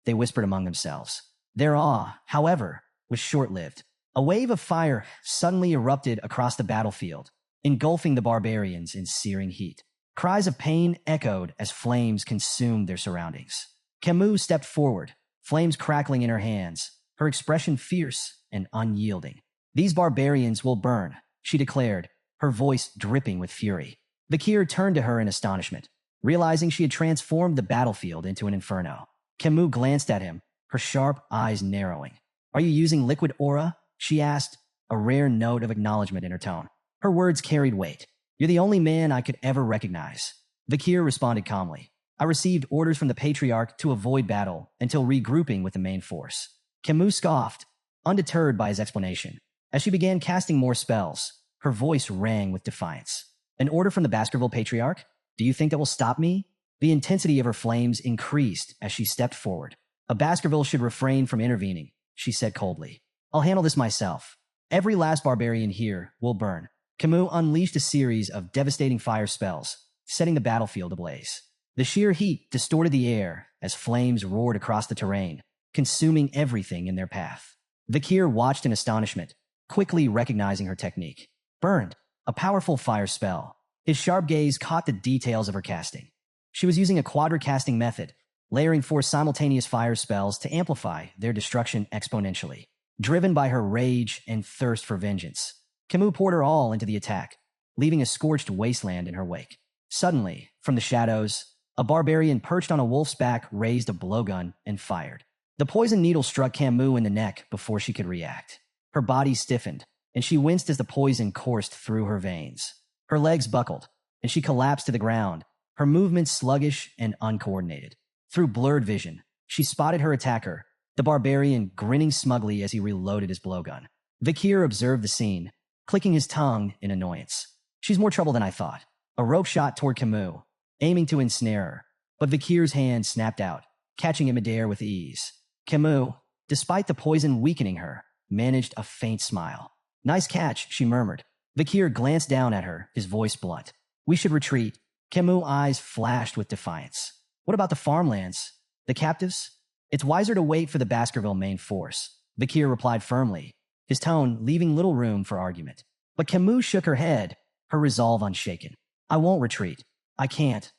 they whispered among themselves. Their awe, however, was short-lived. A wave of fire suddenly erupted across the battlefield, engulfing the barbarians in searing heat. Cries of pain echoed as flames consumed their surroundings. Camus stepped forward, flames crackling in her hands, her expression fierce and unyielding. "These barbarians will burn," she declared, her voice dripping with fury. Vakir turned to her in astonishment, realizing she had transformed the battlefield into an inferno. Camus glanced at him, her sharp eyes narrowing. "Are you using liquid aura?" she asked, a rare note of acknowledgement in her tone. Her words carried weight. "You're the only man I could ever recognize." Vakir responded calmly. "I received orders from the Patriarch to avoid battle until regrouping with the main force." Camus scoffed, undeterred by his explanation. As she began casting more spells, her voice rang with defiance. "An order from the Baskerville Patriarch? Do you think that will stop me?" The intensity of her flames increased as she stepped forward. "A Baskerville should refrain from intervening," she said coldly. "I'll handle this myself. Every last barbarian here will burn." Camus unleashed a series of devastating fire spells, setting the battlefield ablaze. The sheer heat distorted the air as flames roared across the terrain, consuming everything in their path. Vakir watched in astonishment, quickly recognizing her technique. Burned, a powerful fire spell. His sharp gaze caught the details of her casting. She was using a quadra-casting method, layering 4 simultaneous fire spells to amplify their destruction exponentially. Driven by her rage and thirst for vengeance, Camus poured her all into the attack, leaving a scorched wasteland in her wake. Suddenly, from the shadows, a barbarian perched on a wolf's back raised a blowgun and fired. The poison needle struck Camus in the neck before she could react. Her body stiffened, and she winced as the poison coursed through her veins. Her legs buckled, and she collapsed to the ground, her movements sluggish and uncoordinated. Through blurred vision, she spotted her attacker, the barbarian grinning smugly as he reloaded his blowgun. Vakir observed the scene, clicking his tongue in annoyance. She's more trouble than I thought. A rope shot toward Camus, aiming to ensnare her, but Vakir's hand snapped out, catching him midair with ease. Camus, despite the poison weakening her, managed a faint smile. Nice catch, she murmured. Vakir glanced down at her, his voice blunt. We should retreat. Camus' eyes flashed with defiance. What about the farmlands? The captives? It's wiser to wait for the Baskerville main force. Vakir replied firmly, his tone leaving little room for argument. But Camus shook her head, her resolve unshaken. I won't retreat. I can't.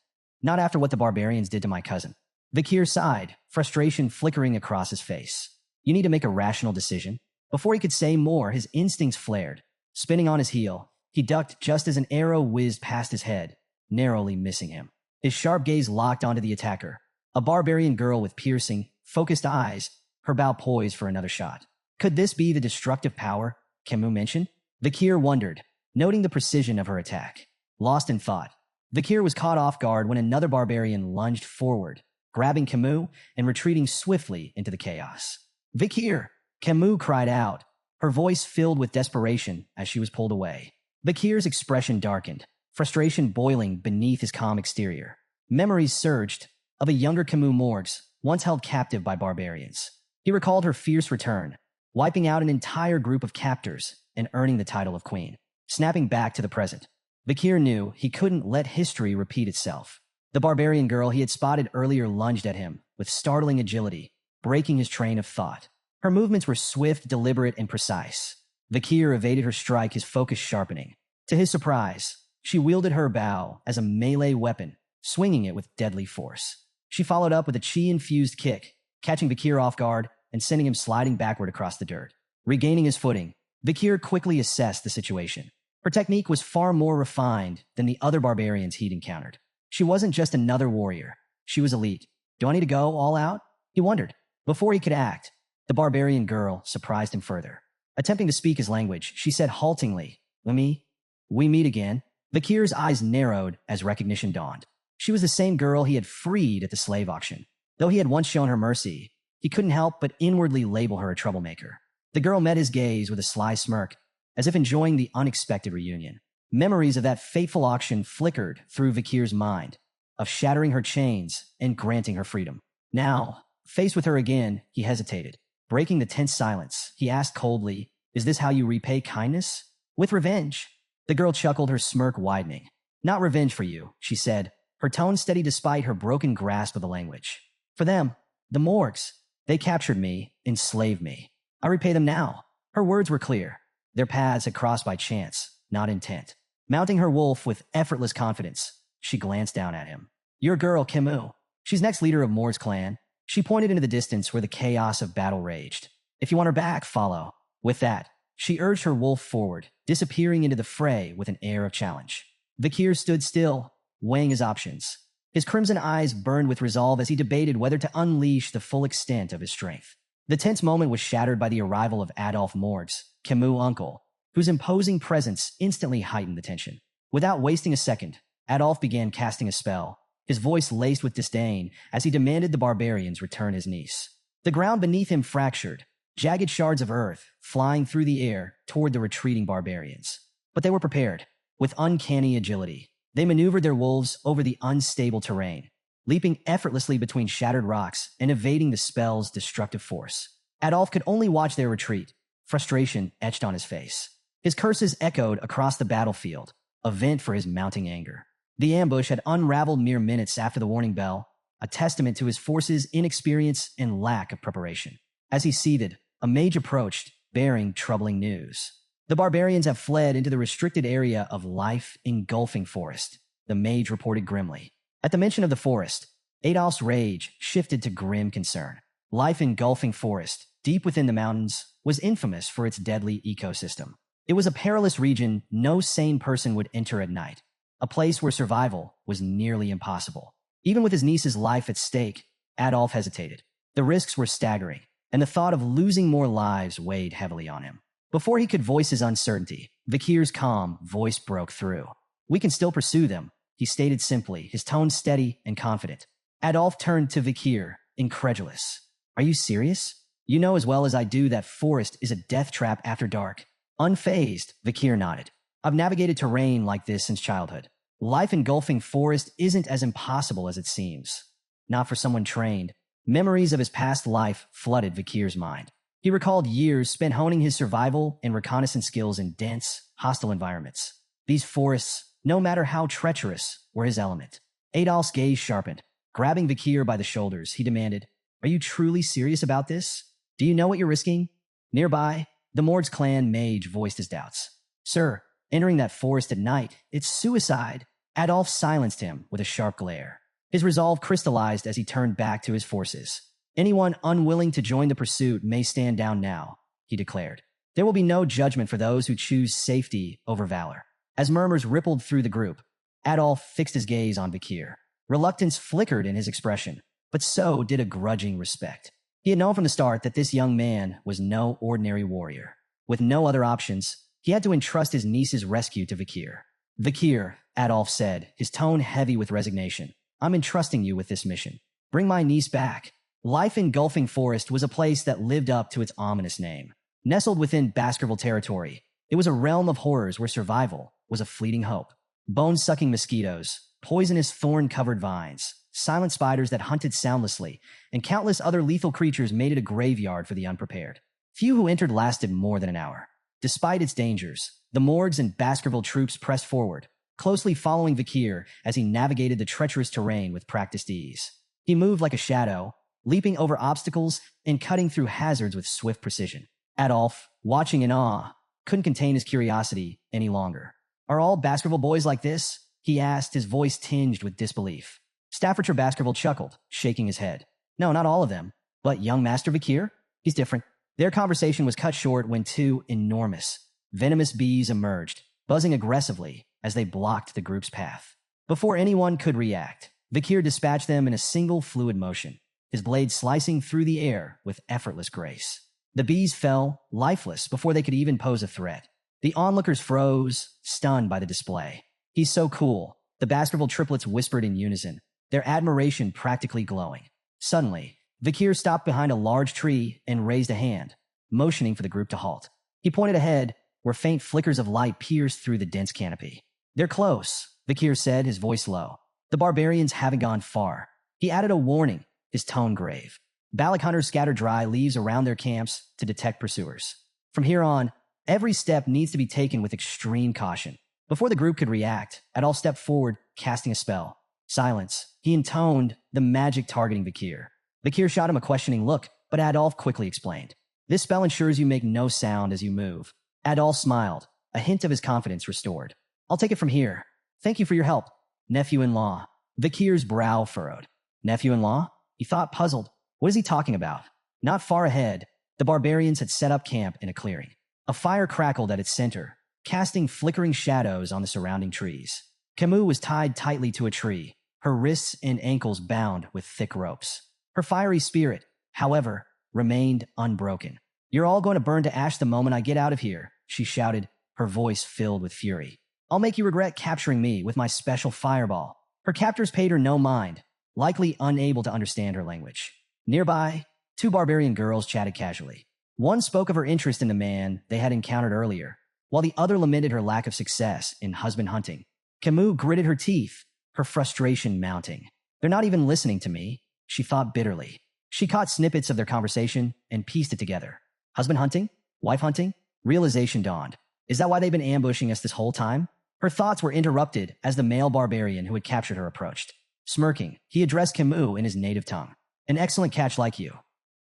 Not after what the barbarians did to my cousin. Vakir sighed, frustration flickering across his face. You need to make a rational decision. Before he could say more, his instincts flared. Spinning on his heel, he ducked just as an arrow whizzed past his head, narrowly missing him. His sharp gaze locked onto the attacker, a barbarian girl with piercing, focused eyes, her bow poised for another shot. Could this be the destructive power Camus mentioned? Vakir wondered, noting the precision of her attack. Lost in thought, Vakir was caught off guard when another barbarian lunged forward, grabbing Camus and retreating swiftly into the chaos. Vakir! Camus cried out, her voice filled with desperation as she was pulled away. Vakir's expression darkened, frustration boiling beneath his calm exterior. Memories surged of a younger Camus Morgs, once held captive by barbarians. He recalled her fierce return, wiping out an entire group of captors and earning the title of queen. Snapping back to the present, Vakir knew he couldn't let history repeat itself. The barbarian girl he had spotted earlier lunged at him with startling agility, breaking his train of thought. Her movements were swift, deliberate, and precise. Vakir evaded her strike, his focus sharpening. To his surprise, she wielded her bow as a melee weapon, swinging it with deadly force. She followed up with a chi-infused kick, catching Vakir off guard and sending him sliding backward across the dirt. Regaining his footing, Vakir quickly assessed the situation. Her technique was far more refined than the other barbarians he'd encountered. She wasn't just another warrior. She was elite. Do I need to go all out? He wondered. Before he could act, the barbarian girl surprised him further. Attempting to speak his language, she said haltingly, We meet again. Vakir's eyes narrowed as recognition dawned. She was the same girl he had freed at the slave auction. Though he had once shown her mercy, he couldn't help but inwardly label her a troublemaker. The girl met his gaze with a sly smirk, as if enjoying the unexpected reunion. Memories of that fateful auction flickered through Vakir's mind, of shattering her chains and granting her freedom. Now, faced with her again, he hesitated. Breaking the tense silence, he asked coldly, Is this how you repay kindness? With revenge. The girl chuckled, her smirk widening. Not revenge for you, she said, her tone steady despite her broken grasp of the language. For them, the Morgs, they captured me, enslaved me. I repay them now. Her words were clear. Their paths had crossed by chance, not intent. Mounting her wolf with effortless confidence, she glanced down at him. Your girl, Camus. She's next leader of Morg's clan. She pointed into the distance where the chaos of battle raged. If you want her back, follow. With that, she urged her wolf forward, disappearing into the fray with an air of challenge. Vakir stood still, weighing his options. His crimson eyes burned with resolve as he debated whether to unleash the full extent of his strength. The tense moment was shattered by the arrival of Adolf Morgs, Camus' uncle, whose imposing presence instantly heightened the tension. Without wasting a second, Adolf began casting a spell, his voice laced with disdain as he demanded the barbarians return his niece. The ground beneath him fractured, jagged shards of earth flying through the air toward the retreating barbarians. But they were prepared. With uncanny agility, they maneuvered their wolves over the unstable terrain, leaping effortlessly between shattered rocks and evading the spell's destructive force. Adolf could only watch their retreat, frustration etched on his face. His curses echoed across the battlefield, a vent for his mounting anger. The ambush had unraveled mere minutes after the warning bell, a testament to his forces' inexperience and lack of preparation. As he seethed, a mage approached, bearing troubling news. The barbarians have fled into the restricted area of life-engulfing forest, the mage reported grimly. At the mention of the forest, Adolf's rage shifted to grim concern. Life-engulfing forest, deep within the mountains, was infamous for its deadly ecosystem. It was a perilous region no sane person would enter at night, a place where survival was nearly impossible. Even with his niece's life at stake, Adolf hesitated. The risks were staggering, and the thought of losing more lives weighed heavily on him. Before he could voice his uncertainty, Vakir's calm voice broke through. We can still pursue them, he stated simply, his tone steady and confident. Adolf turned to Vakir, incredulous. Are you serious? You know as well as I do that forest is a death trap after dark. Unfazed, Vakir nodded. I've navigated terrain like this since childhood. Life engulfing forest isn't as impossible as it seems. Not for someone trained. Memories of his past life flooded Vakir's mind. He recalled years spent honing his survival and reconnaissance skills in dense, hostile environments. These forests, no matter how treacherous, were his element. Adolf's gaze sharpened. Grabbing Vakir by the shoulders, he demanded, Are you truly serious about this? Do you know what you're risking? Nearby, the Morg's clan mage voiced his doubts. Sir, entering that forest at night, it's suicide. Adolf silenced him with a sharp glare. His resolve crystallized as he turned back to his forces. Anyone unwilling to join the pursuit may stand down now, he declared. There will be no judgment for those who choose safety over valor. As murmurs rippled through the group, Adolf fixed his gaze on Vakir. Reluctance flickered in his expression, but so did a grudging respect. He had known from the start that this young man was no ordinary warrior. With no other options, he had to entrust his niece's rescue to Vakir. Vakir, Adolf said, his tone heavy with resignation. I'm entrusting you with this mission. Bring my niece back. Life engulfing forest was a place that lived up to its ominous name. Nestled within Baskerville territory, it was a realm of horrors where survival was a fleeting hope. Bone-sucking mosquitoes, poisonous thorn-covered vines, silent spiders that hunted soundlessly, and countless other lethal creatures made it a graveyard for the unprepared. Few who entered lasted more than an hour. Despite its dangers, the Morgs and Baskerville troops pressed forward, closely following Vakir as he navigated the treacherous terrain with practiced ease. He moved like a shadow, leaping over obstacles and cutting through hazards with swift precision. Adolf, watching in awe, couldn't contain his curiosity any longer. Are all Baskerville boys like this? He asked, his voice tinged with disbelief. Staffordshire Baskerville chuckled, shaking his head. No, not all of them. But young Master Vakir? He's different. Their conversation was cut short when two enormous, venomous bees emerged, buzzing aggressively as they blocked the group's path. Before anyone could react, Vakir dispatched them in a single fluid motion, his blade slicing through the air with effortless grace. The bees fell, lifeless, before they could even pose a threat. The onlookers froze, stunned by the display. He's so cool, the Baskerville triplets whispered in unison, their admiration practically glowing. Suddenly, Vakir stopped behind a large tree and raised a hand, motioning for the group to halt. He pointed ahead, where faint flickers of light pierced through the dense canopy. They're close, Vakir said, his voice low. The barbarians haven't gone far. He added a warning, his tone grave. Balak hunters scatter dry leaves around their camps to detect pursuers. From here on, every step needs to be taken with extreme caution. Before the group could react, Adolf stepped forward, casting a spell. Silence. He intoned the magic targeting Vakir. Vakir shot him a questioning look, but Adolf quickly explained. This spell ensures you make no sound as you move. Adolf smiled, a hint of his confidence restored. I'll take it from here. Thank you for your help, nephew-in-law. Vakir's brow furrowed. Nephew-in-law? He thought, puzzled. What is he talking about? Not far ahead, the barbarians had set up camp in a clearing. A fire crackled at its center, casting flickering shadows on the surrounding trees. Camus was tied tightly to a tree, her wrists and ankles bound with thick ropes. Her fiery spirit, however, remained unbroken. You're all going to burn to ash the moment I get out of here, she shouted, her voice filled with fury. I'll make you regret capturing me with my special fireball. Her captors paid her no mind, likely unable to understand her language. Nearby, two barbarian girls chatted casually. One spoke of her interest in the man they had encountered earlier, while the other lamented her lack of success in husband hunting. Camus gritted her teeth, her frustration mounting. They're not even listening to me, she thought bitterly. She caught snippets of their conversation and pieced it together. Husband hunting? Wife hunting? Realization dawned. Is that why they've been ambushing us this whole time? Her thoughts were interrupted as the male barbarian who had captured her approached. Smirking, he addressed Camus in his native tongue. An excellent catch like you.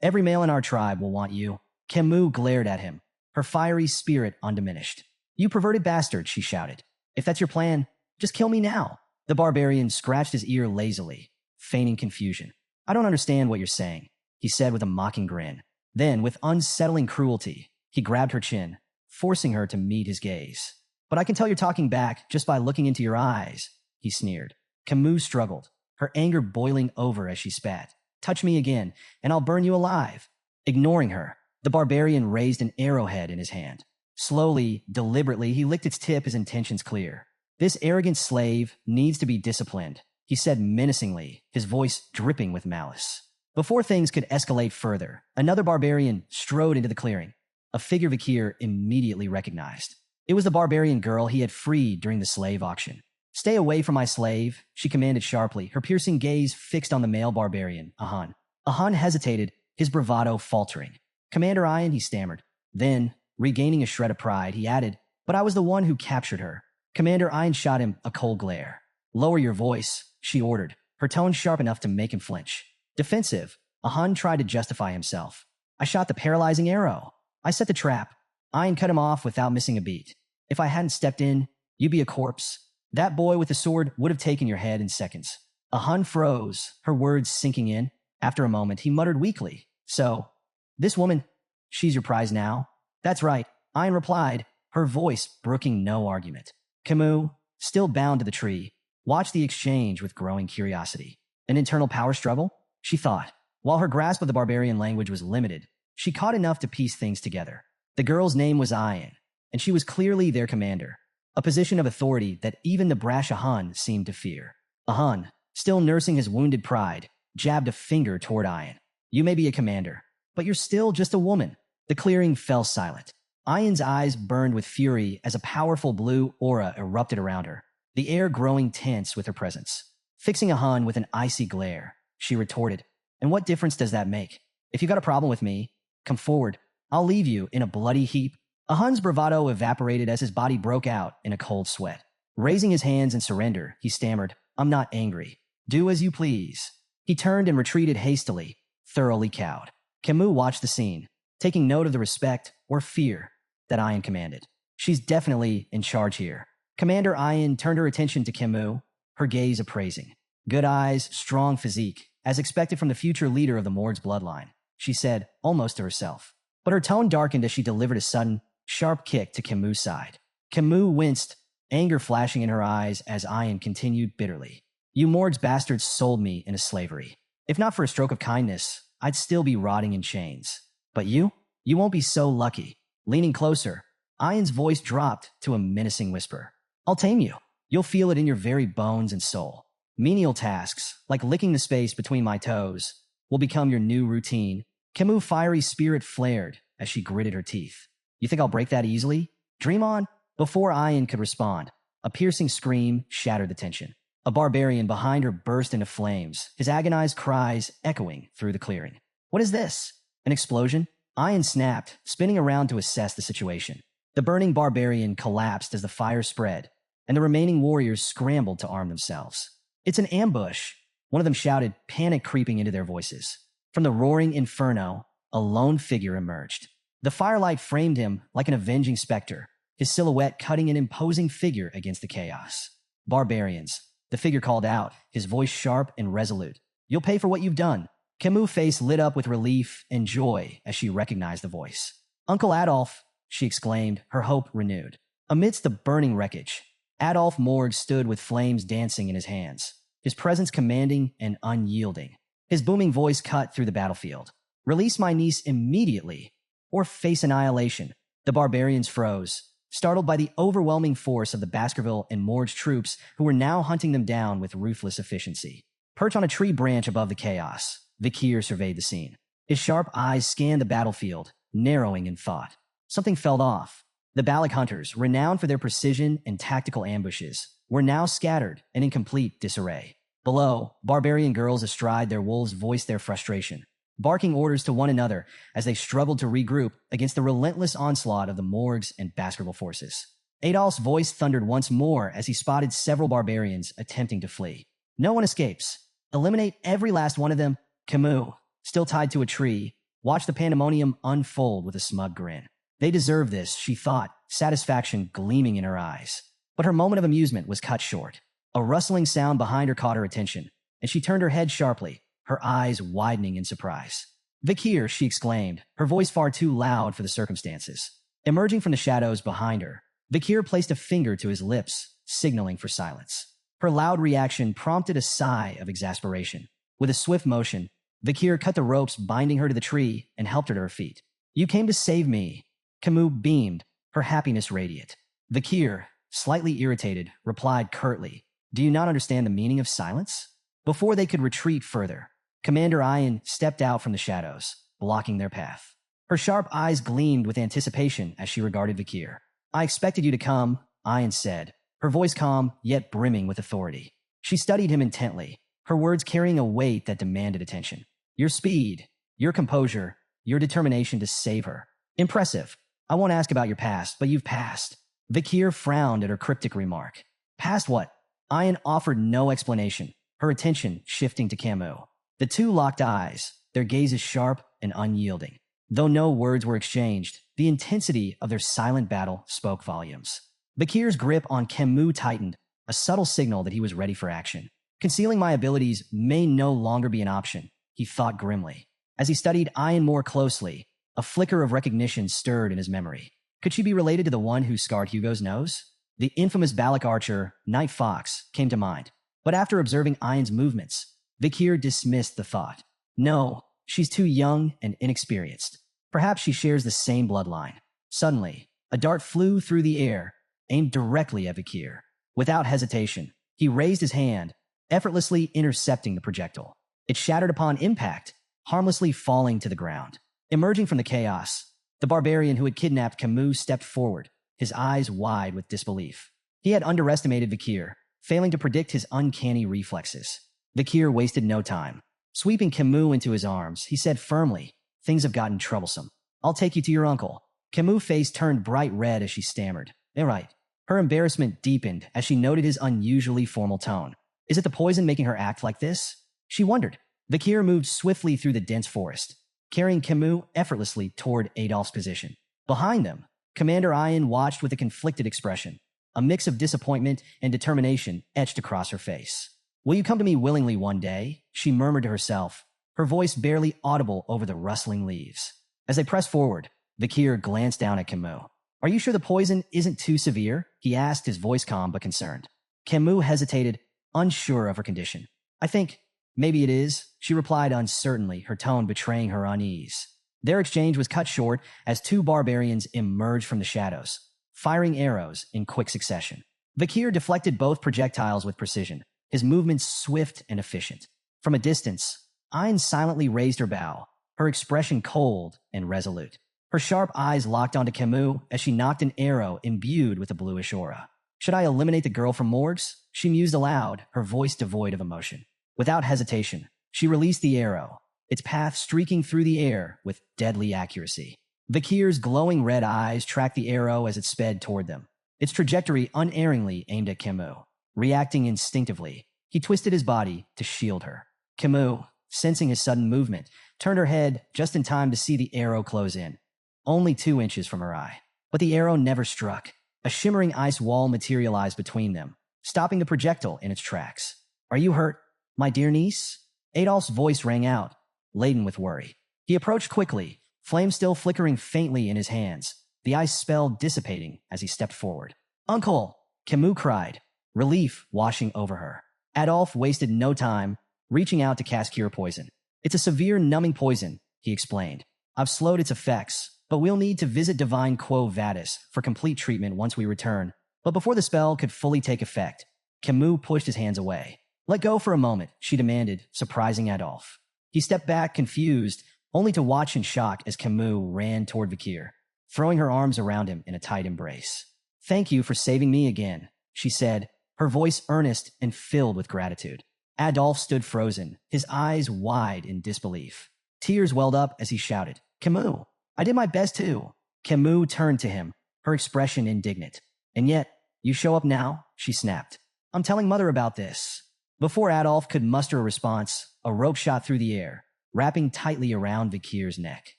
Every male in our tribe will want you. Camus glared at him, her fiery spirit undiminished. You perverted bastard, she shouted. If that's your plan, just kill me now. The barbarian scratched his ear lazily, feigning confusion. I don't understand what you're saying, he said with a mocking grin. Then, with unsettling cruelty, he grabbed her chin, forcing her to meet his gaze. But I can tell you're talking back just by looking into your eyes, he sneered. Camus struggled, her anger boiling over as she spat. Touch me again, and I'll burn you alive. Ignoring her, the barbarian raised an arrowhead in his hand. Slowly, deliberately, he licked its tip, his intentions clear. This arrogant slave needs to be disciplined, he said menacingly, his voice dripping with malice. Before things could escalate further, another barbarian strode into the clearing, a figure Vakir immediately recognized. It was the barbarian girl he had freed during the slave auction. "Stay away from my slave," she commanded sharply, her piercing gaze fixed on the male barbarian, Ahan. Ahan hesitated, his bravado faltering. "Commander Ian," he stammered. Then, regaining a shred of pride, he added, "But I was the one who captured her." Commander Ian shot him a cold glare. "Lower your voice," she ordered, her tone sharp enough to make him flinch. Defensive, Ahan tried to justify himself. "I shot the paralyzing arrow. I set the trap." Ian cut him off without missing a beat. "If I hadn't stepped in, you'd be a corpse. That boy with the sword would have taken your head in seconds." Ahan froze, her words sinking in. After a moment, he muttered weakly, "So, this woman, she's your prize now?" "That's right," Ian replied, her voice brooking no argument. Camus, still bound to the tree, watched the exchange with growing curiosity. An internal power struggle? She thought. While her grasp of the barbarian language was limited, she caught enough to piece things together. The girl's name was Ian, and she was clearly their commander, a position of authority that even the brash Ahan seemed to fear. Ahan, still nursing his wounded pride, jabbed a finger toward Ian. "You may be a commander, but you're still just a woman." The clearing fell silent. Ian's eyes burned with fury as a powerful blue aura erupted around her, the air growing tense with her presence. Fixing Ahan with an icy glare, she retorted, "And what difference does that make? If you got a problem with me, come forward. I'll leave you in a bloody heap." Ahan's bravado evaporated as his body broke out in a cold sweat. Raising his hands in surrender, he stammered, "I'm not angry. Do as you please." He turned and retreated hastily, thoroughly cowed. Camus watched the scene, taking note of the respect or fear that Ian commanded. "She's definitely in charge here." Commander Ian turned her attention to Camus, her gaze appraising. "Good eyes, strong physique, as expected from the future leader of the Morg's bloodline," she said, almost to herself. But her tone darkened as she delivered a sudden, sharp kick to Camus' side. Camus winced, anger flashing in her eyes as Ian continued bitterly. "You Morg's bastards sold me into slavery. If not for a stroke of kindness, I'd still be rotting in chains. But you won't be so lucky." Leaning closer, Ian's voice dropped to a menacing whisper. "I'll tame you. You'll feel it in your very bones and soul. Menial tasks, like licking the space between my toes, will become your new routine." Camus' fiery spirit flared as she gritted her teeth. "You think I'll break that easily? Dream on." Before Ian could respond, a piercing scream shattered the tension. A barbarian behind her burst into flames, his agonized cries echoing through the clearing. "What is this? An explosion?" Ian snapped, spinning around to assess the situation. The burning barbarian collapsed as the fire spread, and the remaining warriors scrambled to arm themselves. "It's an ambush," one of them shouted, panic creeping into their voices. From the roaring inferno, a lone figure emerged. The firelight framed him like an avenging specter, his silhouette cutting an imposing figure against the chaos. "Barbarians," the figure called out, his voice sharp and resolute. "You'll pay for what you've done." Camus' face lit up with relief and joy as she recognized the voice. "Uncle Adolf," she exclaimed, her hope renewed. Amidst the burning wreckage, Adolf Morg stood with flames dancing in his hands, his presence commanding and unyielding. His booming voice cut through the battlefield. "Release my niece immediately, or face annihilation." The barbarians froze, startled by the overwhelming force of the Baskerville and Morg's troops who were now hunting them down with ruthless efficiency. Perched on a tree branch above the chaos, Vakir surveyed the scene. His sharp eyes scanned the battlefield, narrowing in thought. Something fell off. The Balak hunters, renowned for their precision and tactical ambushes, were now scattered and in complete disarray. Below, barbarian girls astride their wolves voiced their frustration, barking orders to one another as they struggled to regroup against the relentless onslaught of the Morgs and Baskerville forces. Adolf's voice thundered once more as he spotted several barbarians attempting to flee. "No one escapes. Eliminate every last one of them." Camus, still tied to a tree, watched the pandemonium unfold with a smug grin. They deserve this, she thought, satisfaction gleaming in her eyes. But her moment of amusement was cut short. A rustling sound behind her caught her attention, and she turned her head sharply, her eyes widening in surprise. "Vakir," she exclaimed, her voice far too loud for the circumstances. Emerging from the shadows behind her, Vakir placed a finger to his lips, signaling for silence. Her loud reaction prompted a sigh of exasperation. With a swift motion, Vakir cut the ropes binding her to the tree and helped her to her feet. "You came to save me." Camus beamed, her happiness radiant. Vakir, slightly irritated, replied curtly, "Do you not understand the meaning of silence?" Before they could retreat further, Commander Ian stepped out from the shadows, blocking their path. Her sharp eyes gleamed with anticipation as she regarded Vakir. "I expected you to come," Ian said, her voice calm yet brimming with authority. She studied him intently, her words carrying a weight that demanded attention. "Your speed, your composure, your determination to save her. Impressive. I won't ask about your past, but you've passed." Vakir frowned at her cryptic remark. "Past what?" Ian offered no explanation, her attention shifting to Camus. The two locked eyes, their gazes sharp and unyielding. Though no words were exchanged, the intensity of their silent battle spoke volumes. Vakir's grip on Camus tightened, a subtle signal that he was ready for action. "Concealing my abilities may no longer be an option," he thought grimly. As he studied Ian more closely, a flicker of recognition stirred in his memory. Could she be related to the one who scarred Hugo's nose? The infamous Balak archer, Night Fox, came to mind. But after observing Ian's movements, Vakir dismissed the thought. No, she's too young and inexperienced. Perhaps she shares the same bloodline. Suddenly, a dart flew through the air, aimed directly at Vakir. Without hesitation, he raised his hand, effortlessly intercepting the projectile. It shattered upon impact, harmlessly falling to the ground. Emerging from the chaos, the barbarian who had kidnapped Camus stepped forward, his eyes wide with disbelief. He had underestimated Vakir, failing to predict his uncanny reflexes. Vakir wasted no time. Sweeping Camus into his arms, he said firmly, "Things have gotten troublesome. I'll take you to your uncle." Camus' face turned bright red as she stammered. "Eh, right." Her embarrassment deepened as she noted his unusually formal tone. Is it the poison making her act like this? She wondered. Vakir moved swiftly through the dense forest, carrying Camus effortlessly toward Adolph's position. Behind them, Commander Ian watched with a conflicted expression. A mix of disappointment and determination etched across her face. "Will you come to me willingly one day?" she murmured to herself, her voice barely audible over the rustling leaves. As they pressed forward, Vakir glanced down at Camus. "Are you sure the poison isn't too severe?" he asked, his voice calm but concerned. Camus hesitated, unsure of her condition. "I think maybe it is," she replied uncertainly, her tone betraying her unease. Their exchange was cut short as two barbarians emerged from the shadows, firing arrows in quick succession. Vakir deflected both projectiles with precision, his movements swift and efficient. From a distance, Ian silently raised her bow, her expression cold and resolute. Her sharp eyes locked onto Camus as she knocked an arrow imbued with a bluish aura. "Should I eliminate the girl from Morg's?" she mused aloud, her voice devoid of emotion. Without hesitation, she released the arrow, its path streaking through the air with deadly accuracy. Vakir's glowing red eyes tracked the arrow as it sped toward them, its trajectory unerringly aimed at Camus. Reacting instinctively, he twisted his body to shield her. Camus, sensing his sudden movement, turned her head just in time to see the arrow close in, only 2 inches from her eye. But the arrow never struck. A shimmering ice wall materialized between them, stopping the projectile in its tracks. "Are you hurt, my dear niece?" Adolph's voice rang out, laden with worry. He approached quickly, flame still flickering faintly in his hands, the ice spell dissipating as he stepped forward. "Uncle!" Camus cried, relief washing over her. Adolph wasted no time, reaching out to cast Cure Poison. "It's a severe numbing poison," he explained. "I've slowed its effects, but we'll need to visit Divine Quo Vadis for complete treatment once we return." But before the spell could fully take effect, Camus pushed his hands away. "Let go for a moment," she demanded, surprising Adolph. He stepped back, confused, only to watch in shock as Camus ran toward Vakir, throwing her arms around him in a tight embrace. "Thank you for saving me again," she said, her voice earnest and filled with gratitude. Adolph stood frozen, his eyes wide in disbelief. Tears welled up as he shouted, "Camus, I did my best too." Camus turned to him, her expression indignant. "And yet, you show up now?" she snapped. "I'm telling Mother about this." Before Adolph could muster a response, a rope shot through the air, wrapping tightly around Vakir's neck.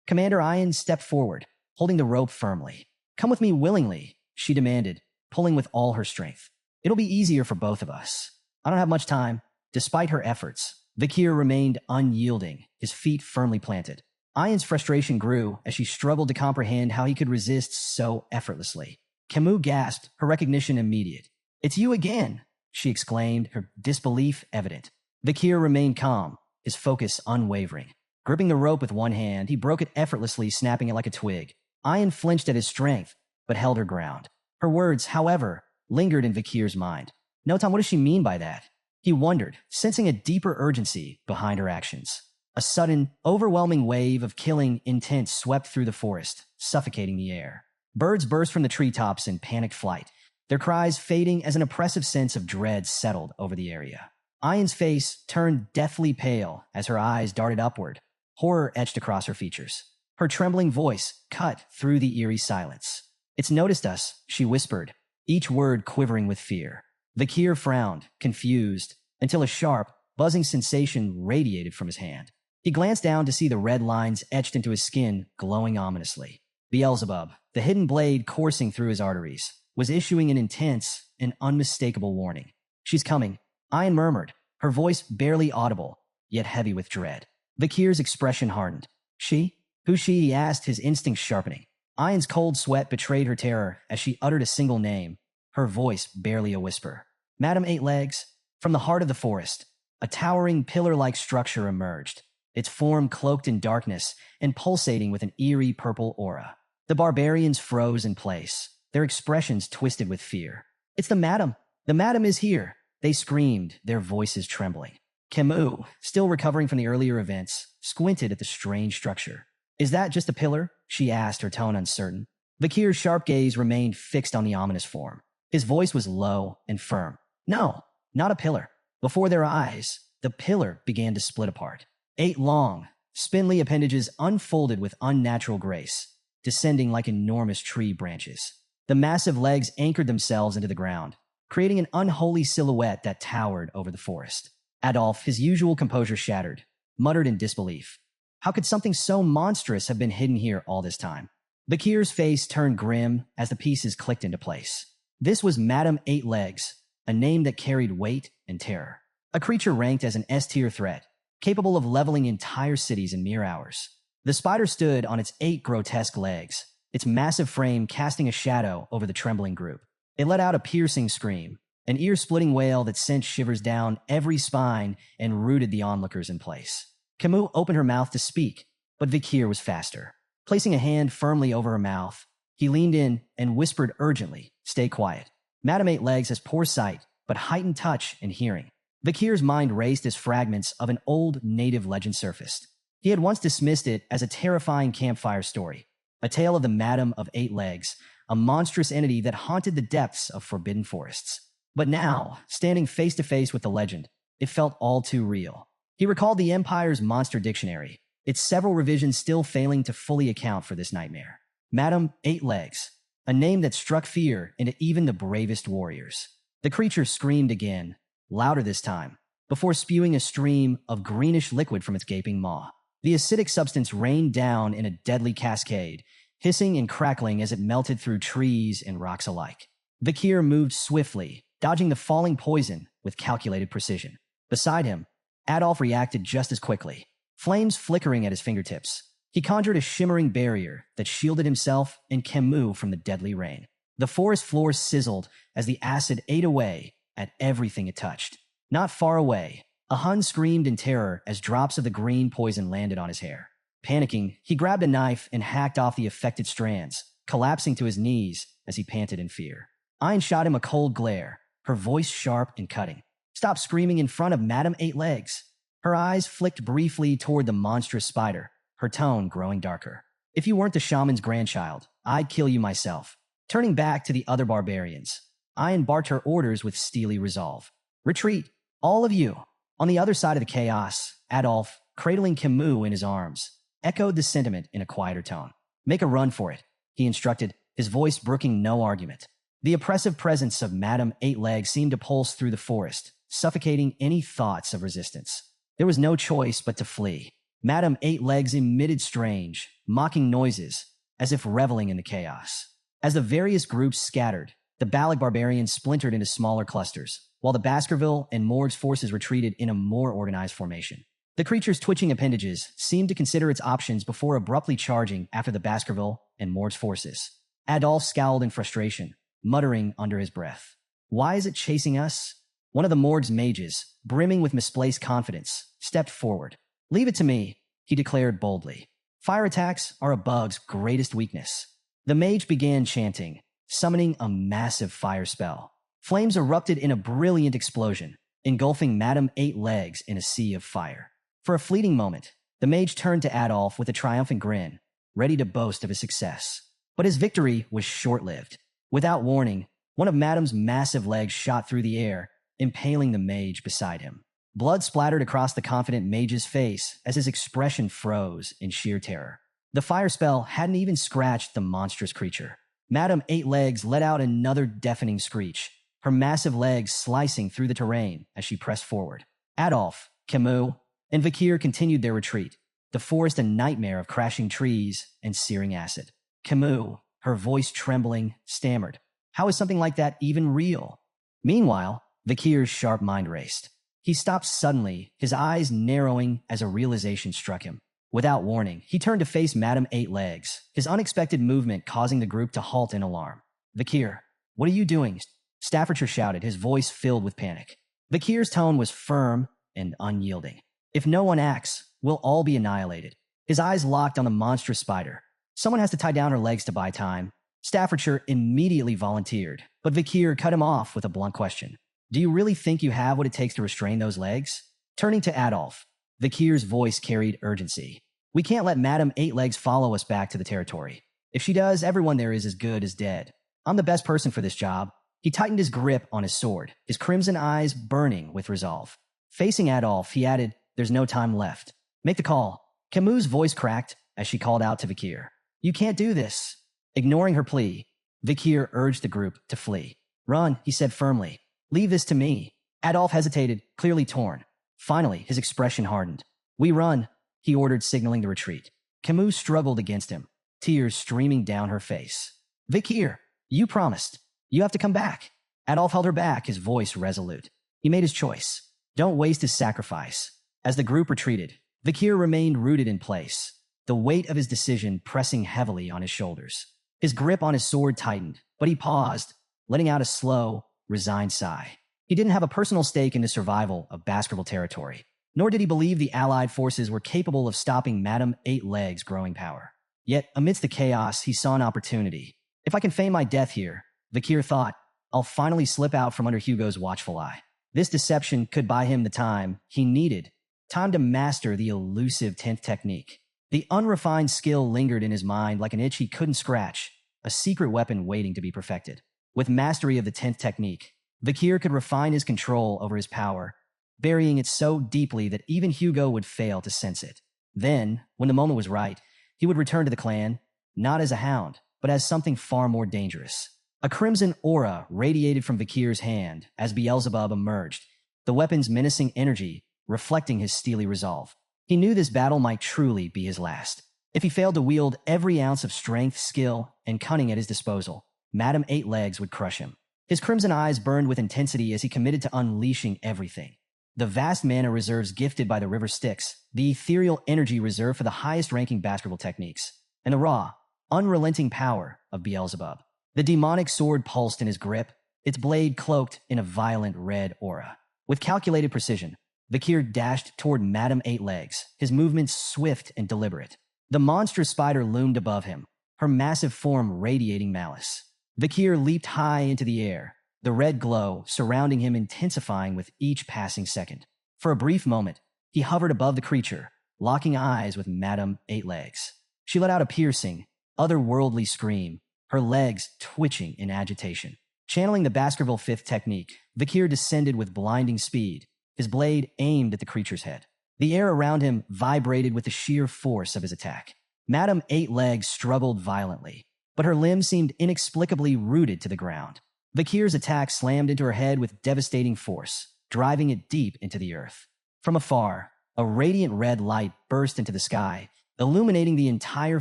Commander Ian stepped forward, holding the rope firmly. "Come with me willingly," she demanded, pulling with all her strength. "It'll be easier for both of us." "I don't have much time." Despite her efforts, Vakir remained unyielding, his feet firmly planted. Ian's frustration grew as she struggled to comprehend how he could resist so effortlessly. Camus gasped, her recognition immediate. "It's you again," she exclaimed, her disbelief evident. Vakir remained calm, his focus unwavering. Gripping the rope with one hand, he broke it effortlessly, snapping it like a twig. Ian flinched at his strength, but held her ground. Her words, however, lingered in Vakir's mind. No, Tom, what does she mean by that? He wondered, sensing a deeper urgency behind her actions. A sudden, overwhelming wave of killing intent swept through the forest, suffocating the air. Birds burst from the treetops in panicked flight, their cries fading as an oppressive sense of dread settled over the area. Ayan's face turned deathly pale as her eyes darted upward, horror etched across her features. Her trembling voice cut through the eerie silence. "It's noticed us," she whispered, each word quivering with fear. Vakir frowned, confused, until a sharp, buzzing sensation radiated from his hand. He glanced down to see the red lines etched into his skin glowing ominously. Beelzebub, the hidden blade coursing through his arteries, was issuing an intense and unmistakable warning. "She's coming," Ayan murmured, her voice barely audible, yet heavy with dread. Vakir's expression hardened. "She? Who's she?" he asked, his instincts sharpening. Ayan's cold sweat betrayed her terror as she uttered a single name, her voice barely a whisper. "Madam Eight Legs." From the heart of the forest, a towering pillar-like structure emerged, its form cloaked in darkness and pulsating with an eerie purple aura. The barbarians froze in place, their expressions twisted with fear. "It's the madam! The madam is here!" They screamed, their voices trembling. Camus, still recovering from the earlier events, squinted at the strange structure. "Is that just a pillar?" she asked, her tone uncertain. Vakir's sharp gaze remained fixed on the ominous form. His voice was low and firm. "No, not a pillar." Before their eyes, the pillar began to split apart. 8 long, spindly appendages unfolded with unnatural grace, descending like enormous tree branches. The massive legs anchored themselves into the ground, creating an unholy silhouette that towered over the forest. Adolf, his usual composure shattered, muttered in disbelief. How could something so monstrous have been hidden here all this time? Vakir's face turned grim as the pieces clicked into place. This was Madame Eight Legs, a name that carried weight and terror. A creature ranked as an S-tier threat, capable of leveling entire cities in mere hours. The spider stood on its 8 grotesque legs, its massive frame casting a shadow over the trembling group. It let out a piercing scream, an ear-splitting wail that sent shivers down every spine and rooted the onlookers in place. Camus opened her mouth to speak, but Vakir was faster. Placing a hand firmly over her mouth, he leaned in and whispered urgently, "Stay quiet. Madame Eight Legs has poor sight, but heightened touch and hearing." Vakir's mind raced as fragments of an old native legend surfaced. He had once dismissed it as a terrifying campfire story, a tale of the Madame of Eight Legs, a monstrous entity that haunted the depths of forbidden forests. But now, standing face to face with the legend, it felt all too real. He recalled the Empire's monster dictionary, its several revisions still failing to fully account for this nightmare. Madame Eight Legs, a name that struck fear into even the bravest warriors. The creature screamed again, louder this time, before spewing a stream of greenish liquid from its gaping maw. The acidic substance rained down in a deadly cascade, hissing and crackling as it melted through trees and rocks alike. Vakir moved swiftly, dodging the falling poison with calculated precision. Beside him, Adolf reacted just as quickly, flames flickering at his fingertips. He conjured a shimmering barrier that shielded himself and Camus from the deadly rain. The forest floor sizzled as the acid ate away at everything it touched. Not far away, a Hun screamed in terror as drops of the green poison landed on his hair. Panicking, he grabbed a knife and hacked off the affected strands, collapsing to his knees as he panted in fear. Ayn shot him a cold glare, her voice sharp and cutting. "Stop screaming in front of Madame Eight Legs." Her eyes flicked briefly toward the monstrous spider, her tone growing darker. "If you weren't the shaman's grandchild, I'd kill you myself." Turning back to the other barbarians, Ayn barked her orders with steely resolve. "Retreat, all of you." On the other side of the chaos, Adolf, cradling Camus in his arms, echoed the sentiment in a quieter tone. "Make a run for it," he instructed, his voice brooking no argument. The oppressive presence of Madame Eight Legs seemed to pulse through the forest, suffocating any thoughts of resistance. There was no choice but to flee. Madame Eight Legs emitted strange, mocking noises, as if reveling in the chaos. As the various groups scattered, the Balik barbarians splintered into smaller clusters, while the Baskerville and Morg's forces retreated in a more organized formation. The creature's twitching appendages seemed to consider its options before abruptly charging after the Baskerville and Morg's forces. Adolf scowled in frustration, muttering under his breath. "Why is it chasing us?" One of the Morg's mages, brimming with misplaced confidence, stepped forward. "Leave it to me," he declared boldly. "Fire attacks are a bug's greatest weakness." The mage began chanting, summoning a massive fire spell. Flames erupted in a brilliant explosion, engulfing Madame Eight Legs in a sea of fire. For a fleeting moment, the mage turned to Adolf with a triumphant grin, ready to boast of his success. But his victory was short-lived. Without warning, one of Madame's massive legs shot through the air, impaling the mage beside him. Blood splattered across the confident mage's face as his expression froze in sheer terror. The fire spell hadn't even scratched the monstrous creature. Madame Eight Legs let out another deafening screech, her massive legs slicing through the terrain as she pressed forward. Adolf, Camus, and Vakir continued their retreat, the forest a nightmare of crashing trees and searing acid. Camus, her voice trembling, stammered, "How is something like that even real?" Meanwhile, Vakir's sharp mind raced. He stopped suddenly, his eyes narrowing as a realization struck him. Without warning, he turned to face Madame Eight Legs, his unexpected movement causing the group to halt in alarm. "Vakir, what are you doing?" Staffordshire shouted, his voice filled with panic. Vakir's tone was firm and unyielding. "If no one acts, we'll all be annihilated." His eyes locked on the monstrous spider. "Someone has to tie down her legs to buy time." Staffordshire immediately volunteered, but Vakir cut him off with a blunt question. "Do you really think you have what it takes to restrain those legs?" Turning to Adolf, Vakir's voice carried urgency. "We can't let Madame Eight Legs follow us back to the territory. If she does, everyone there is as good as dead. I'm the best person for this job." He tightened his grip on his sword, his crimson eyes burning with resolve. Facing Adolf, he added, "There's no time left. Make the call." Camus' voice cracked as she called out to Vakir. "You can't do this." Ignoring her plea, Vakir urged the group to flee. "Run," he said firmly. "Leave this to me." Adolf hesitated, clearly torn. Finally, his expression hardened. "We run," he ordered, signaling the retreat. Camus struggled against him, tears streaming down her face. "Vakir, you promised. You have to come back." Adolf held her back, his voice resolute. He made his choice. Don't waste his sacrifice. As the group retreated, Vakir remained rooted in place, the weight of his decision pressing heavily on his shoulders. His grip on his sword tightened, but he paused, letting out a slow, resigned sigh. He didn't have a personal stake in the survival of Baskerville territory, nor did he believe the Allied forces were capable of stopping Madame Eight Legs' growing power. Yet, amidst the chaos, he saw an opportunity. If I can feign my death here, Vakir thought, I'll finally slip out from under Hugo's watchful eye. This deception could buy him the time he needed, time to master the elusive 10th technique. The unrefined skill lingered in his mind like an itch he couldn't scratch, a secret weapon waiting to be perfected. With mastery of the 10th technique, Vakir could refine his control over his power, burying it so deeply that even Hugo would fail to sense it. Then, when the moment was right, he would return to the clan, not as a hound, but as something far more dangerous. A crimson aura radiated from Vakir's hand as Beelzebub emerged, the weapon's menacing energy reflecting his steely resolve. He knew this battle might truly be his last. If he failed to wield every ounce of strength, skill, and cunning at his disposal, Madame Eight Legs would crush him. His crimson eyes burned with intensity as he committed to unleashing everything. The vast mana reserves gifted by the River Styx, the ethereal energy reserved for the highest-ranking Baskerville techniques, and the raw, unrelenting power of Beelzebub. The demonic sword pulsed in his grip, its blade cloaked in a violent red aura. With calculated precision, Vakir dashed toward Madame Eight Legs, his movements swift and deliberate. The monstrous spider loomed above him, her massive form radiating malice. Vakir leaped high into the air, the red glow surrounding him intensifying with each passing second. For a brief moment, he hovered above the creature, locking eyes with Madame Eight Legs. She let out a piercing, otherworldly scream, her legs twitching in agitation. Channeling the Baskerville 5th technique, Vakir descended with blinding speed, his blade aimed at the creature's head. The air around him vibrated with the sheer force of his attack. Madame Eight Legs struggled violently, but her limbs seemed inexplicably rooted to the ground. Vakir's attack slammed into her head with devastating force, driving it deep into the earth. From afar, a radiant red light burst into the sky, illuminating the entire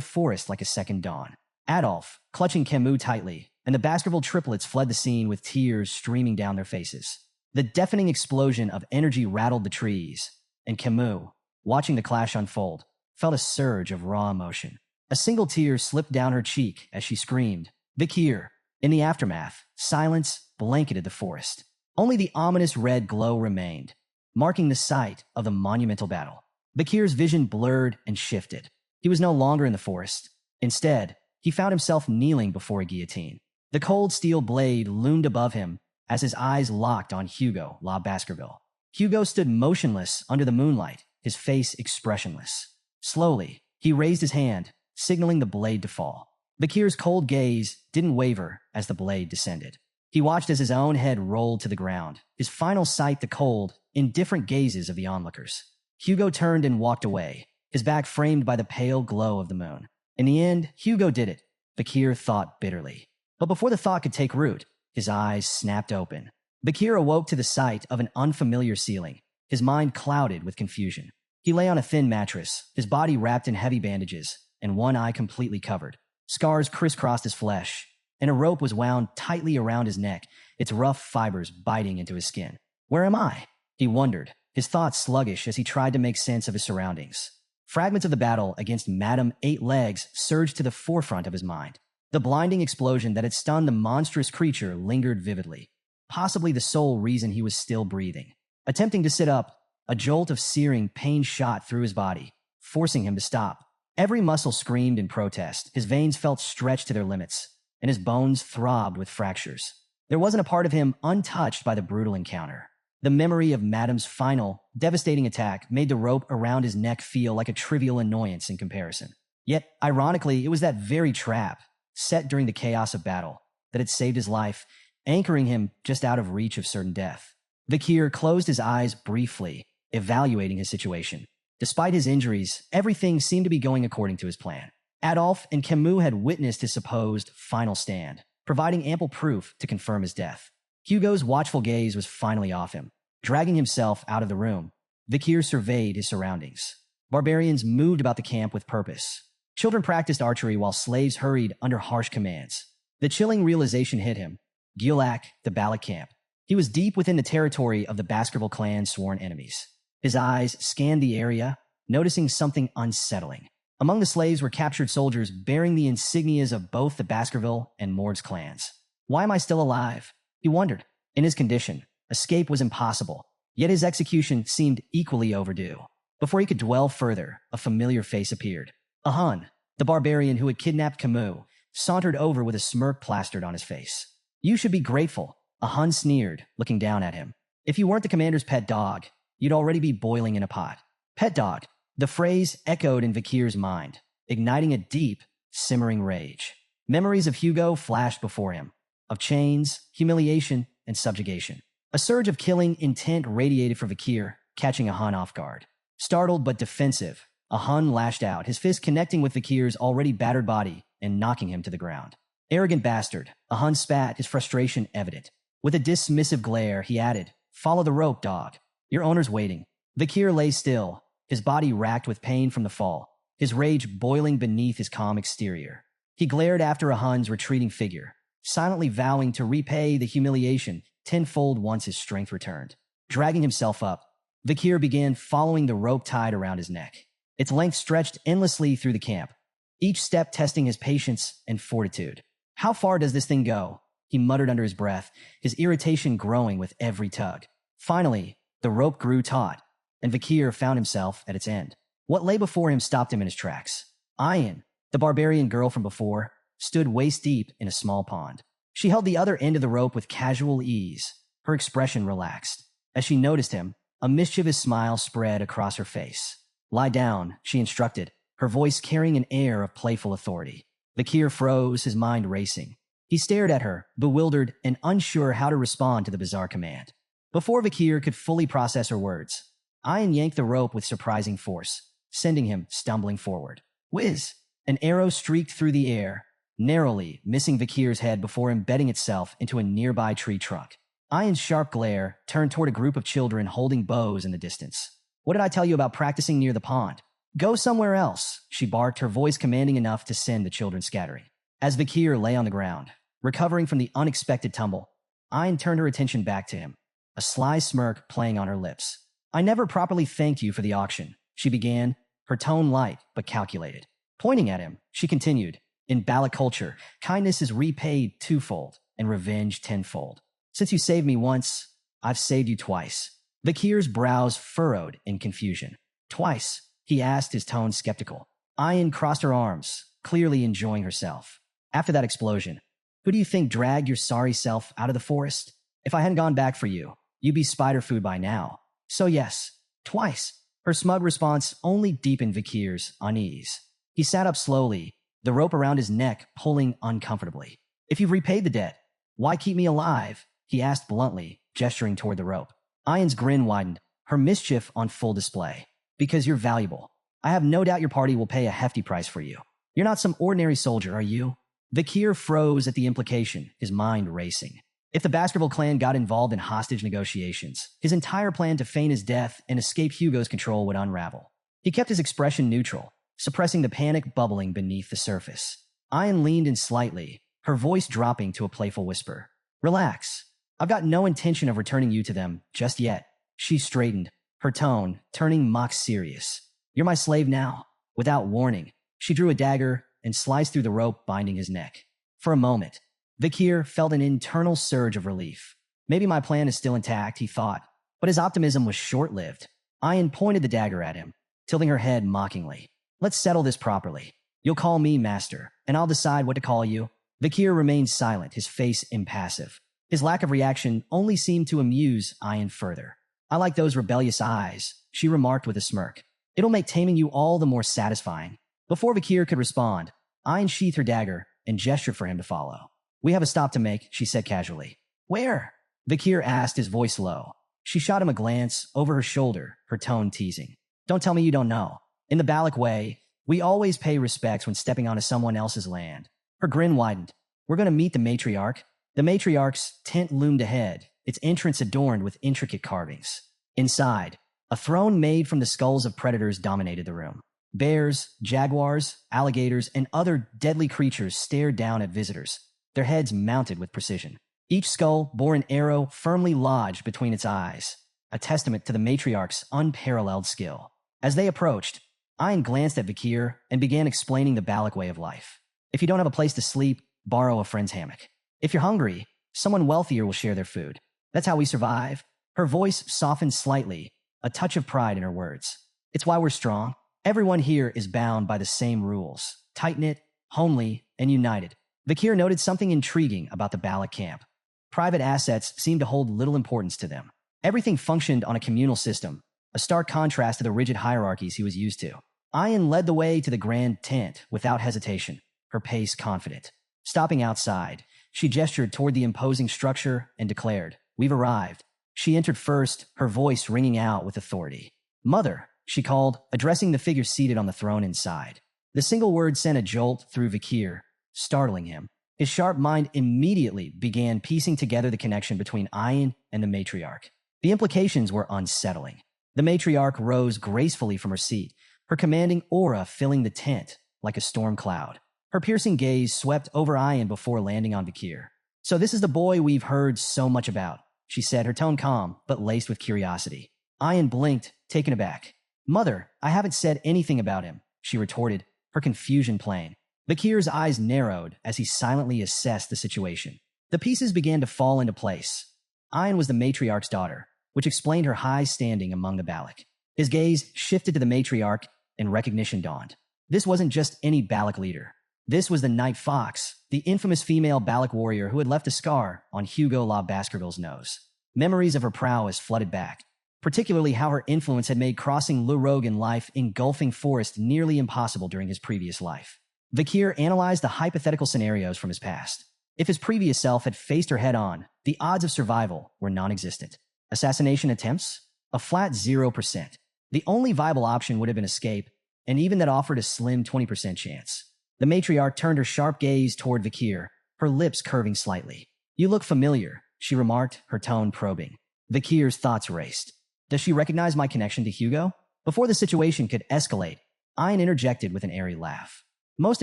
forest like a second dawn. Adolf, clutching Camus tightly, and the Baskerville triplets fled the scene with tears streaming down their faces. The deafening explosion of energy rattled the trees, and Camus, watching the clash unfold, felt a surge of raw emotion. A single tear slipped down her cheek as she screamed, "Vakir!" In the aftermath, silence blanketed the forest. Only the ominous red glow remained, marking the site of the monumental battle. Vakir's vision blurred and shifted. He was no longer in the forest. Instead, he found himself kneeling before a guillotine. The cold steel blade loomed above him as his eyes locked on Hugo La Baskerville. Hugo stood motionless under the moonlight, his face expressionless. Slowly, he raised his hand, signaling the blade to fall. Vakir's cold gaze didn't waver as the blade descended. He watched as his own head rolled to the ground, his final sight the cold, indifferent gazes of the onlookers. Hugo turned and walked away, his back framed by the pale glow of the moon. In the end, Hugo did it, Vakir thought bitterly. But before the thought could take root, his eyes snapped open. Vakir awoke to the sight of an unfamiliar ceiling, his mind clouded with confusion. He lay on a thin mattress, his body wrapped in heavy bandages, and one eye completely covered. Scars crisscrossed his flesh, and a rope was wound tightly around his neck, its rough fibers biting into his skin. Where am I? He wondered, his thoughts sluggish as he tried to make sense of his surroundings. Fragments of the battle against Madame Eight Legs surged to the forefront of his mind. The blinding explosion that had stunned the monstrous creature lingered vividly, possibly the sole reason he was still breathing. Attempting to sit up, a jolt of searing pain shot through his body, forcing him to stop. Every muscle screamed in protest, his veins felt stretched to their limits, and his bones throbbed with fractures. There wasn't a part of him untouched by the brutal encounter. The memory of Madame's final, devastating attack made the rope around his neck feel like a trivial annoyance in comparison. Yet, ironically, it was that very trap, set during the chaos of battle, that had saved his life, anchoring him just out of reach of certain death. Vakir closed his eyes briefly, evaluating his situation. Despite his injuries, everything seemed to be going according to his plan. Adolphe and Camus had witnessed his supposed final stand, providing ample proof to confirm his death. Hugo's watchful gaze was finally off him. Dragging himself out of the room, Vakir surveyed his surroundings. Barbarians moved about the camp with purpose. Children practiced archery while slaves hurried under harsh commands. The chilling realization hit him. Gilak, the Balak camp. He was deep within the territory of the Baskerville clan's sworn enemies. His eyes scanned the area, noticing something unsettling. Among the slaves were captured soldiers bearing the insignias of both the Baskerville and Morg's clans. Why am I still alive? He wondered. In his condition, escape was impossible, yet his execution seemed equally overdue. Before he could dwell further, a familiar face appeared. A Hun, the barbarian who had kidnapped Camus, sauntered over with a smirk plastered on his face. You should be grateful, a Hun sneered, looking down at him. If you weren't the commander's pet dog, you'd already be boiling in a pot. Pet dog. The phrase echoed in Vakir's mind, igniting a deep, simmering rage. Memories of Hugo flashed before him, of chains, humiliation, and subjugation. A surge of killing intent radiated from Vakir, catching a Hun off guard. Startled but defensive, a Hun lashed out, his fist connecting with Vakir's already battered body and knocking him to the ground. Arrogant bastard, a Hun spat, his frustration evident. With a dismissive glare, he added, Follow the rope, dog. Your owner's waiting. Vakir lay still, his body racked with pain from the fall, his rage boiling beneath his calm exterior. He glared after a Hun's retreating figure, silently vowing to repay the humiliation tenfold once his strength returned. Dragging himself up, Vakir began following the rope tied around his neck. Its length stretched endlessly through the camp, each step testing his patience and fortitude. How far does this thing go? He muttered under his breath, his irritation growing with every tug. Finally, the rope grew taut, and Vakir found himself at its end. What lay before him stopped him in his tracks. Ayin, the barbarian girl from before, stood waist-deep in a small pond. She held the other end of the rope with casual ease, her expression relaxed. As she noticed him, a mischievous smile spread across her face. Lie down, she instructed, her voice carrying an air of playful authority. Vakir froze, his mind racing. He stared at her, bewildered and unsure how to respond to the bizarre command. Before Vakir could fully process her words, Ayin yanked the rope with surprising force, sending him stumbling forward. Whiz! An arrow streaked through the air, narrowly missing Vakir's head before embedding itself into a nearby tree trunk. Ayin's sharp glare turned toward a group of children holding bows in the distance. What did I tell you about practicing near the pond? Go somewhere else, she barked, her voice commanding enough to send the children scattering. As Vakir lay on the ground, recovering from the unexpected tumble, Ayin turned her attention back to him, a sly smirk playing on her lips. I never properly thanked you for the auction, she began, her tone light but calculated. Pointing at him, she continued, in Balak culture, kindness is repaid twofold and revenge tenfold. Since you saved me once, I've saved you twice. Vakir's brows furrowed in confusion. Twice, he asked, his tone skeptical. Ayin crossed her arms, clearly enjoying herself. After that explosion, who do you think dragged your sorry self out of the forest? If I hadn't gone back for you, you'd be spider food by now. So yes, twice. Her smug response only deepened Vakir's unease. He sat up slowly, the rope around his neck pulling uncomfortably. If you've repaid the debt, why keep me alive? He asked bluntly, gesturing toward the rope. Ayan's grin widened, her mischief on full display. Because you're valuable. I have no doubt your party will pay a hefty price for you. You're not some ordinary soldier, are you? Vakir froze at the implication, his mind racing. If the Baskerville clan got involved in hostage negotiations, his entire plan to feign his death and escape Hugo's control would unravel. He kept his expression neutral, suppressing the panic bubbling beneath the surface. Ayan leaned in slightly, her voice dropping to a playful whisper. Relax. I've got no intention of returning you to them just yet. She straightened, her tone turning mock serious. You're my slave now. Without warning, she drew a dagger and sliced through the rope binding his neck. For a moment, Vakir felt an internal surge of relief. Maybe my plan is still intact, he thought, but his optimism was short-lived. Ayan pointed the dagger at him, tilting her head mockingly. Let's settle this properly. You'll call me master, and I'll decide what to call you. Vakir remained silent, his face impassive. His lack of reaction only seemed to amuse Ayan further. I like those rebellious eyes, she remarked with a smirk. It'll make taming you all the more satisfying. Before Vakir could respond, Ayan sheathed her dagger and gestured for him to follow. We have a stop to make, she said casually. Where? Vakir asked, his voice low. She shot him a glance over her shoulder, her tone teasing. Don't tell me you don't know. In the Balak way, we always pay respects when stepping onto someone else's land. Her grin widened. We're going to meet the matriarch. The matriarch's tent loomed ahead, its entrance adorned with intricate carvings. Inside, a throne made from the skulls of predators dominated the room. Bears, jaguars, alligators, and other deadly creatures stared down at visitors, their heads mounted with precision. Each skull bore an arrow firmly lodged between its eyes, a testament to the matriarch's unparalleled skill. As they approached, Ayan glanced at Vakir and began explaining the Balak way of life. If you don't have a place to sleep, borrow a friend's hammock. If you're hungry, someone wealthier will share their food. That's how we survive. Her voice softened slightly, a touch of pride in her words. It's why we're strong. Everyone here is bound by the same rules, tight-knit, homely, and united. Vakir noted something intriguing about the Balak camp. Private assets seemed to hold little importance to them. Everything functioned on a communal system, a stark contrast to the rigid hierarchies he was used to. Ayan led the way to the grand tent without hesitation, her pace confident. Stopping outside, she gestured toward the imposing structure and declared, We've arrived. She entered first, her voice ringing out with authority. Mother, she called, addressing the figure seated on the throne inside. The single word sent a jolt through Vakir, startling him. His sharp mind immediately began piecing together the connection between Ayan and the matriarch. The implications were unsettling. The matriarch rose gracefully from her seat, her commanding aura filling the tent like a storm cloud. Her piercing gaze swept over Ayan before landing on Vakir. So this is the boy we've heard so much about, she said, her tone calm but laced with curiosity. Ayan blinked, taken aback. Mother, I haven't said anything about him, she retorted, her confusion plain. Vakir's eyes narrowed as he silently assessed the situation. The pieces began to fall into place. Ayan was the matriarch's daughter, which explained her high standing among the Balak. His gaze shifted to the matriarch, and recognition dawned. This wasn't just any Balak leader. This was the Night Fox, the infamous female Balak warrior who had left a scar on Hugo Law Baskerville's nose. Memories of her prowess flooded back, particularly how her influence had made crossing Le Rogue in life engulfing forest nearly impossible during his previous life. Vakir analyzed the hypothetical scenarios from his past. If his previous self had faced her head-on, the odds of survival were non-existent. Assassination attempts? A flat 0%. The only viable option would have been escape, and even that offered a slim 20% chance. The matriarch turned her sharp gaze toward Vakir, her lips curving slightly. You look familiar, she remarked, her tone probing. Vakir's thoughts raced. Does she recognize my connection to Hugo? Before the situation could escalate, Ayan interjected with an airy laugh. Most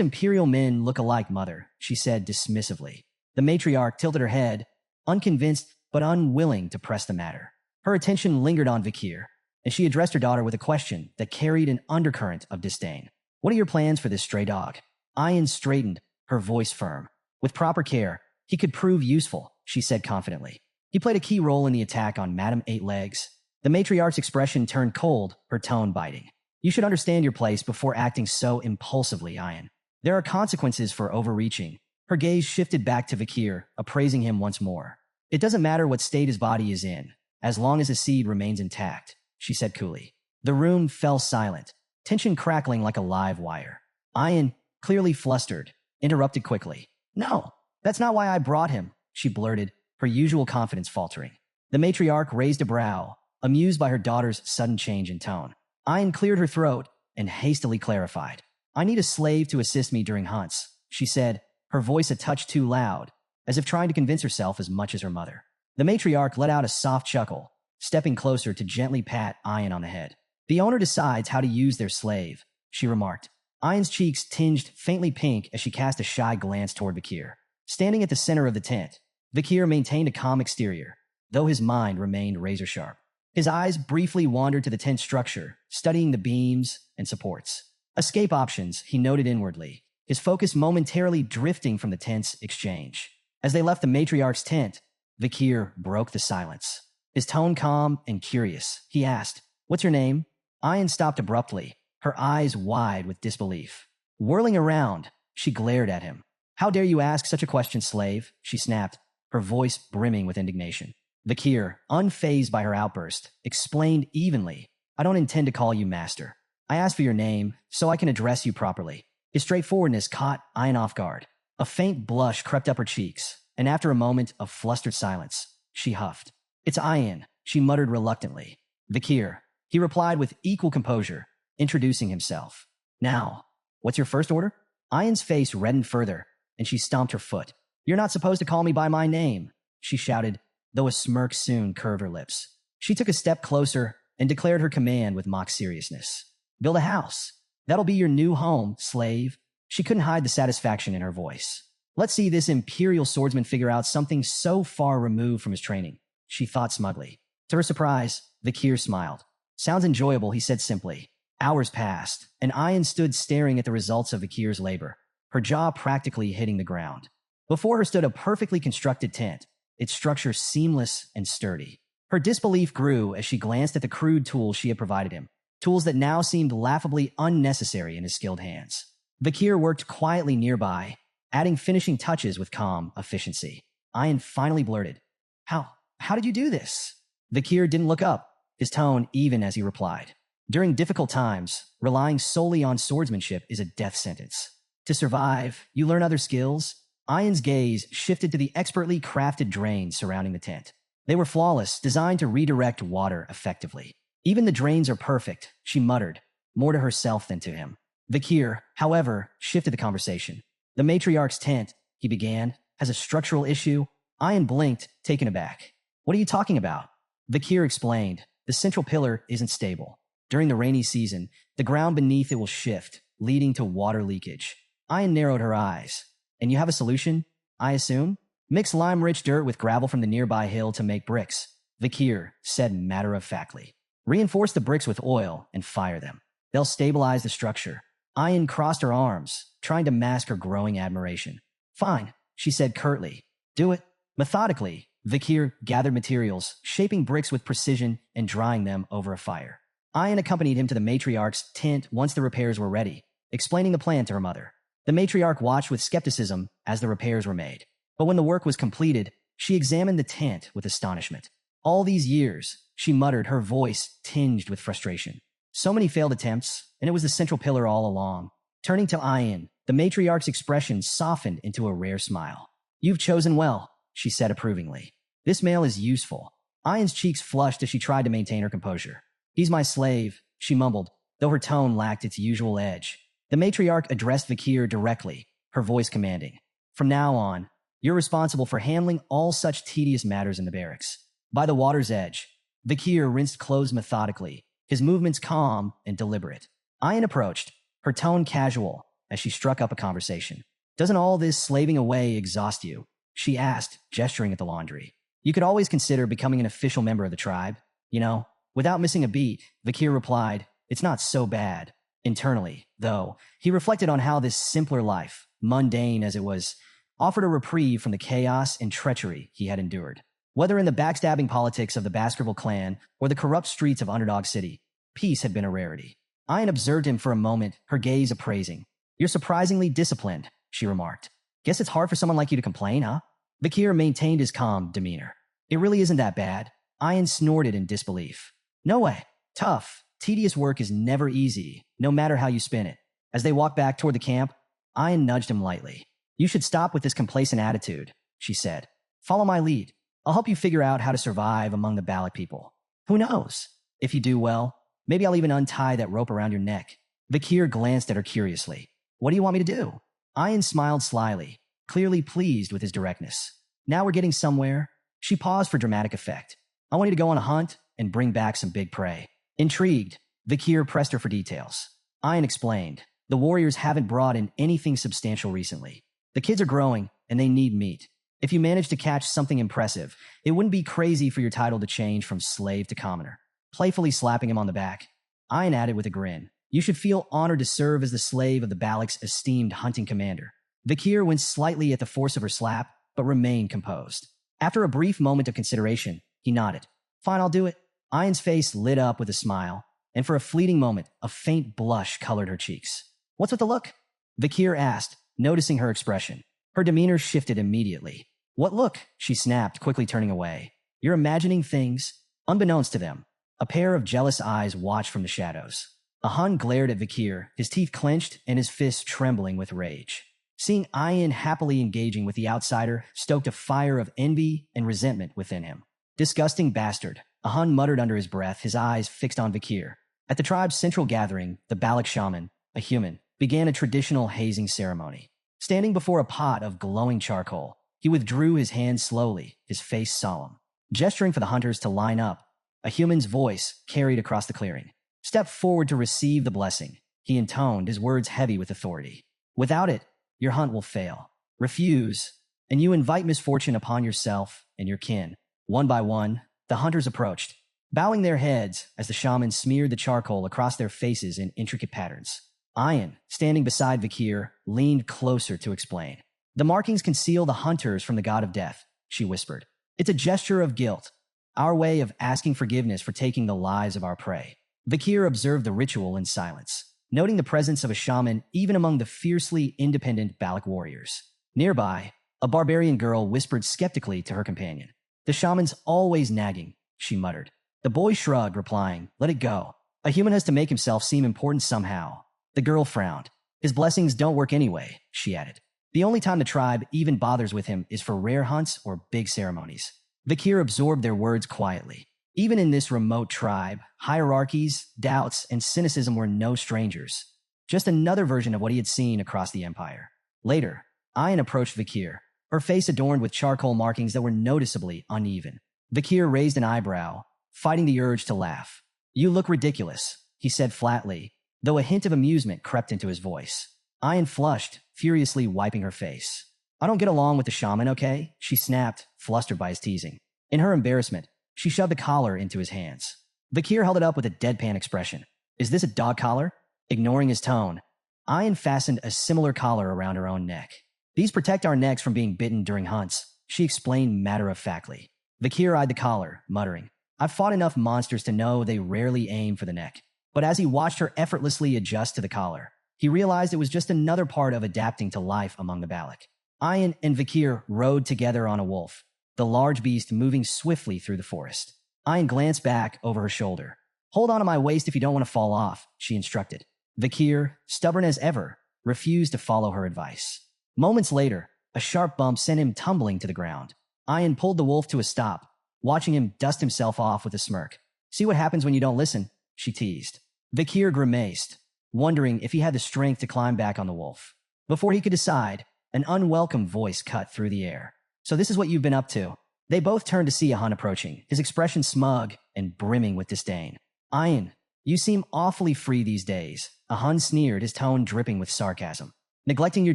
imperial men look alike, mother, she said dismissively. The matriarch tilted her head, unconvinced but unwilling to press the matter. Her attention lingered on Vakir, and she addressed her daughter with a question that carried an undercurrent of disdain. What are your plans for this stray dog? Ayan straightened, her voice firm. With proper care, he could prove useful, she said confidently. He played a key role in the attack on Madame Eight Legs. The matriarch's expression turned cold, her tone biting. You should understand your place before acting so impulsively, Ayan. There are consequences for overreaching. Her gaze shifted back to Vakir, appraising him once more. It doesn't matter what state his body is in, as long as his seed remains intact, she said coolly. The room fell silent, tension crackling like a live wire. Ian, clearly flustered, interrupted quickly. No, that's not why I brought him, she blurted, her usual confidence faltering. The matriarch raised a brow, amused by her daughter's sudden change in tone. Ian cleared her throat and hastily clarified. I need a slave to assist me during hunts, she said, her voice a touch too loud, as if trying to convince herself as much as her mother. The matriarch let out a soft chuckle, stepping closer to gently pat Ian on the head. The owner decides how to use their slave, she remarked. Ian's cheeks tinged faintly pink as she cast a shy glance toward Vakir. Standing at the center of the tent, Vakir maintained a calm exterior, though his mind remained razor-sharp. His eyes briefly wandered to the tent structure, studying the beams and supports. Escape options, he noted inwardly, his focus momentarily drifting from the tent's exchange. As they left the matriarch's tent, Vakir broke the silence. His tone calm and curious, he asked, What's your name? Ian stopped abruptly, her eyes wide with disbelief. Whirling around, she glared at him. How dare you ask such a question, slave? She snapped, her voice brimming with indignation. Vakir, unfazed by her outburst, explained evenly, I don't intend to call you master. I asked for your name so I can address you properly. His straightforwardness caught Ian off guard. A faint blush crept up her cheeks, and after a moment of flustered silence, she huffed. It's Ian, she muttered reluctantly. Vakir, he replied with equal composure, introducing himself. Now, what's your first order? Ian's face reddened further, and she stomped her foot. You're not supposed to call me by my name, she shouted, though a smirk soon curved her lips. She took a step closer and declared her command with mock seriousness. Build a house. That'll be your new home, slave. She couldn't hide the satisfaction in her voice. Let's see this imperial swordsman figure out something so far removed from his training, she thought smugly. To her surprise, Vakir smiled. Sounds enjoyable, he said simply. Hours passed, and Ian stood staring at the results of Vakir's labor, her jaw practically hitting the ground. Before her stood a perfectly constructed tent, its structure seamless and sturdy. Her disbelief grew as she glanced at the crude tools she had provided him, tools that now seemed laughably unnecessary in his skilled hands. Vakir worked quietly nearby, adding finishing touches with calm efficiency. Ian finally blurted, How did you do this? Vakir didn't look up, his tone even as he replied. During difficult times, relying solely on swordsmanship is a death sentence. To survive, you learn other skills. Ian's gaze shifted to the expertly crafted drains surrounding the tent. They were flawless, designed to redirect water effectively. Even the drains are perfect, she muttered, more to herself than to him. Vakir, however, shifted the conversation. The matriarch's tent, he began, has a structural issue. Ian blinked, taken aback. What are you talking about? Vakir explained. The central pillar isn't stable. During the rainy season, the ground beneath it will shift, leading to water leakage. Ian narrowed her eyes. And you have a solution, I assume? Mix lime-rich dirt with gravel from the nearby hill to make bricks, Vakir said matter-of-factly. Reinforce the bricks with oil and fire them. They'll stabilize the structure. Ian crossed her arms, trying to mask her growing admiration. Fine, she said curtly. Do it. Methodically, Vakir gathered materials, shaping bricks with precision and drying them over a fire. Ian accompanied him to the matriarch's tent once the repairs were ready, explaining the plan to her mother. The matriarch watched with skepticism as the repairs were made. But when the work was completed, she examined the tent with astonishment. All these years, she muttered, her voice tinged with frustration. So many failed attempts, and it was the central pillar all along. Turning to Ian, the matriarch's expression softened into a rare smile. You've chosen well, she said approvingly. This male is useful. Ian's cheeks flushed as she tried to maintain her composure. He's my slave, she mumbled, though her tone lacked its usual edge. The matriarch addressed Vakir directly, her voice commanding. From now on, you're responsible for handling all such tedious matters in the barracks. By the water's edge, Vakir rinsed clothes methodically, his movements calm and deliberate. Ian approached, her tone casual, as she struck up a conversation. Doesn't all this slaving away exhaust you? She asked, gesturing at the laundry. You could always consider becoming an official member of the tribe. You know, without missing a beat, Vakir replied, It's not so bad. Internally, though, he reflected on how this simpler life, mundane as it was, offered a reprieve from the chaos and treachery he had endured. Whether in the backstabbing politics of the Baskerville clan or the corrupt streets of Underdog City, peace had been a rarity. Ian observed him for a moment, her gaze appraising. You're surprisingly disciplined, she remarked. Guess it's hard for someone like you to complain, huh? Vakir maintained his calm demeanor. It really isn't that bad. Ian snorted in disbelief. No way. Tough, tedious work is never easy, no matter how you spin it. As they walked back toward the camp, Ian nudged him lightly. You should stop with this complacent attitude, she said. Follow my lead. I'll help you figure out how to survive among the Balak people. Who knows? If you do well, maybe I'll even untie that rope around your neck. Vakir glanced at her curiously. What do you want me to do? Ian smiled slyly, clearly pleased with his directness. Now we're getting somewhere. She paused for dramatic effect. I want you to go on a hunt and bring back some big prey. Intrigued, Vakir pressed her for details. Ian explained. The warriors haven't brought in anything substantial recently. The kids are growing, and they need meat. If you manage to catch something impressive, it wouldn't be crazy for your title to change from slave to commoner. Playfully slapping him on the back, Ian added with a grin. You should feel honored to serve as the slave of the Balak's esteemed hunting commander. Vakir winced slightly at the force of her slap, but remained composed. After a brief moment of consideration, he nodded. Fine, I'll do it. Ian's face lit up with a smile, and for a fleeting moment, a faint blush colored her cheeks. What's with the look? Vakir asked, noticing her expression. Her demeanor shifted immediately. What look? She snapped, quickly turning away. You're imagining things. Unbeknownst to them, a pair of jealous eyes watched from the shadows. Hun glared at Vakir, his teeth clenched and his fists trembling with rage. Seeing Ian happily engaging with the outsider stoked a fire of envy and resentment within him. Disgusting bastard, Hun muttered under his breath, his eyes fixed on Vakir. At the tribe's central gathering, the Balak shaman, a human, began a traditional hazing ceremony. Standing before a pot of glowing charcoal, he withdrew his hand slowly, his face solemn. Gesturing for the hunters to line up, a human's voice carried across the clearing. Step forward to receive the blessing, he intoned, his words heavy with authority. Without it, your hunt will fail. Refuse, and you invite misfortune upon yourself and your kin. One by one, the hunters approached, bowing their heads as the shaman smeared the charcoal across their faces in intricate patterns. Ian, standing beside Vakir, leaned closer to explain. The markings conceal the hunters from the god of death, she whispered. It's a gesture of guilt, our way of asking forgiveness for taking the lives of our prey. Vakir observed the ritual in silence, noting the presence of a shaman even among the fiercely independent Balak warriors. Nearby, a barbarian girl whispered skeptically to her companion. The shaman's always nagging, she muttered. The boy shrugged, replying, let it go. A human has to make himself seem important somehow. The girl frowned. His blessings don't work anyway, she added. The only time the tribe even bothers with him is for rare hunts or big ceremonies. Vakir absorbed their words quietly. Even in this remote tribe, hierarchies, doubts, and cynicism were no strangers. Just another version of what he had seen across the empire. Later, Ian approached Vakir, her face adorned with charcoal markings that were noticeably uneven. Vakir raised an eyebrow, fighting the urge to laugh. You look ridiculous, he said flatly, though a hint of amusement crept into his voice. Ian flushed, furiously wiping her face. I don't get along with the shaman, okay? She snapped, flustered by his teasing. In her embarrassment, she shoved the collar into his hands. Vakir held it up with a deadpan expression. Is this a dog collar? Ignoring his tone, Ian fastened a similar collar around her own neck. These protect our necks from being bitten during hunts, she explained matter-of-factly. Vakir eyed the collar, muttering, I've fought enough monsters to know they rarely aim for the neck. But as he watched her effortlessly adjust to the collar, he realized it was just another part of adapting to life among the Balak. Ian and Vakir rode together on a wolf, the large beast moving swiftly through the forest. Ian glanced back over her shoulder. Hold on to my waist if you don't want to fall off, she instructed. Vakir, stubborn as ever, refused to follow her advice. Moments later, a sharp bump sent him tumbling to the ground. Ian pulled the wolf to a stop, watching him dust himself off with a smirk. See what happens when you don't listen, she teased. Vakir grimaced, wondering if he had the strength to climb back on the wolf. Before he could decide, an unwelcome voice cut through the air. So this is what you've been up to. They both turned to see Hun approaching, his expression smug and brimming with disdain. Ian, you seem awfully free these days. Hun sneered, his tone dripping with sarcasm. Neglecting your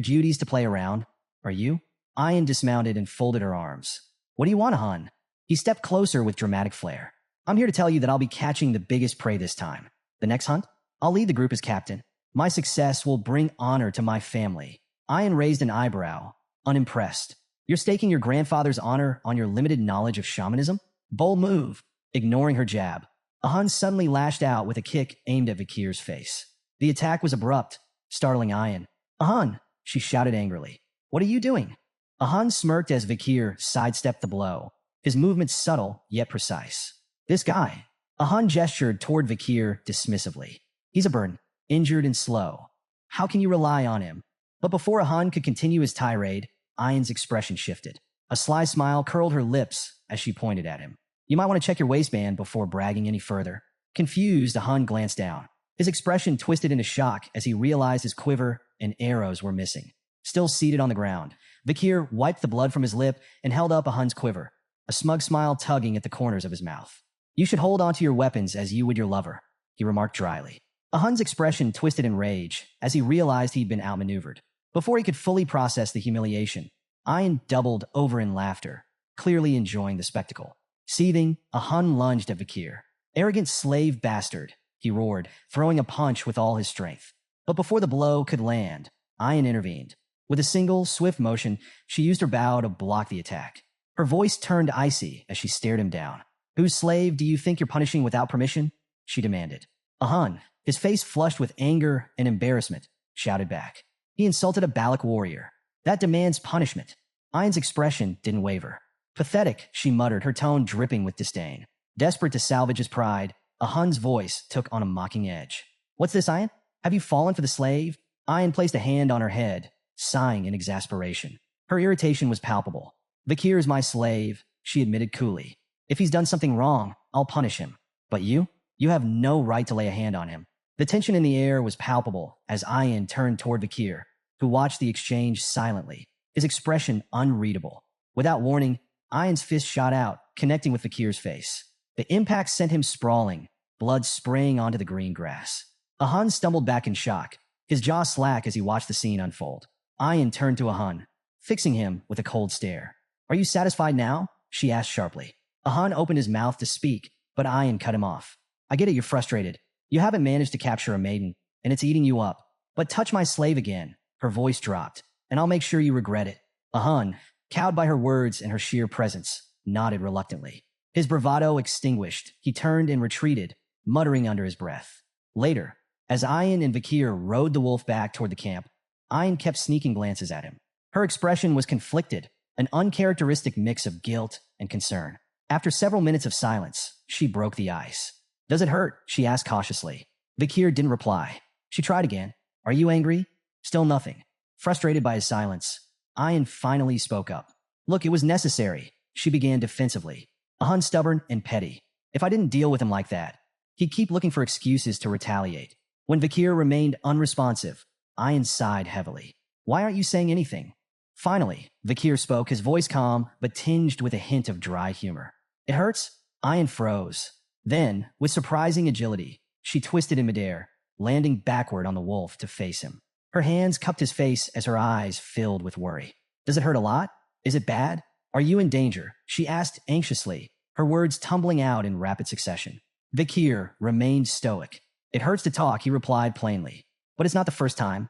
duties to play around? Are you? Ian dismounted and folded her arms. What do you want, Hun? He stepped closer with dramatic flair. I'm here to tell you that I'll be catching the biggest prey this time. The next hunt? I'll lead the group as captain. My success will bring honor to my family. Ian raised an eyebrow, unimpressed. You're staking your grandfather's honor on your limited knowledge of shamanism? Bold move. Ignoring her jab, Hun suddenly lashed out with a kick aimed at Vakir's face. The attack was abrupt, startling Ian. Ahan, she shouted angrily. What are you doing? Ahan smirked as Vakir sidestepped the blow, his movements subtle yet precise. This guy. Ahan gestured toward Vakir dismissively. He's a burden, injured and slow. How can you rely on him? But before Ahan could continue his tirade, Ayan's expression shifted. A sly smile curled her lips as she pointed at him. You might want to check your waistband before bragging any further. Confused, Ahan glanced down. His expression twisted into shock as he realized his quiver and arrows were missing. Still seated on the ground, Vakir wiped the blood from his lip and held up Ahan's quiver, a smug smile tugging at the corners of his mouth. You should hold onto your weapons as you would your lover, he remarked dryly. Ahan's expression twisted in rage as he realized he'd been outmaneuvered. Before he could fully process the humiliation, Ayan doubled over in laughter, clearly enjoying the spectacle. Seething, Ahan lunged at Vakir. Arrogant slave bastard, he roared, throwing a punch with all his strength. But before the blow could land, Ayan intervened. With a single, swift motion, she used her bow to block the attack. Her voice turned icy as she stared him down. Whose slave do you think you're punishing without permission? She demanded. Ahan, his face flushed with anger and embarrassment, shouted back. He insulted a Balak warrior. That demands punishment. Ayan's expression didn't waver. Pathetic, she muttered, her tone dripping with disdain. Desperate to salvage his pride, Ahan's voice took on a mocking edge. What's this, Ayan? Have you fallen for the slave? Ayan placed a hand on her head, sighing in exasperation. Her irritation was palpable. Vakir is my slave, she admitted coolly. If he's done something wrong, I'll punish him. But you have no right to lay a hand on him. The tension in the air was palpable as Ayan turned toward Vakir, who watched the exchange silently, his expression unreadable. Without warning, Ayan's fist shot out, connecting with Vakir's face. The impact sent him sprawling, blood spraying onto the green grass. Ahan stumbled back in shock, his jaw slack as he watched the scene unfold. Ayan turned to Ahan, fixing him with a cold stare. Are you satisfied now? She asked sharply. Ahan opened his mouth to speak, but Ayan cut him off. I get it, you're frustrated. You haven't managed to capture a maiden, and it's eating you up. But touch my slave again. Her voice dropped, and I'll make sure you regret it. Ahan, cowed by her words and her sheer presence, nodded reluctantly. His bravado extinguished, he turned and retreated, muttering under his breath. Later, as Ayan and Vakir rode the wolf back toward the camp, Ayan kept sneaking glances at him. Her expression was conflicted, an uncharacteristic mix of guilt and concern. After several minutes of silence, she broke the ice. Does it hurt? She asked cautiously. Vakir didn't reply. She tried again. Are you angry? Still nothing. Frustrated by his silence, Ayan finally spoke up. Look, it was necessary, she began defensively. Ahan's stubborn and petty. If I didn't deal with him like that, he'd keep looking for excuses to retaliate. When Vakir remained unresponsive, Ayan sighed heavily. Why aren't you saying anything? Finally, Vakir spoke, his voice calm, but tinged with a hint of dry humor. It hurts? Ayan froze. Then, with surprising agility, she twisted in midair, landing backward on the wolf to face him. Her hands cupped his face as her eyes filled with worry. Does it hurt a lot? Is it bad? Are you in danger? She asked anxiously, her words tumbling out in rapid succession. Vakir remained stoic. It hurts to talk, he replied plainly. But it's not the first time.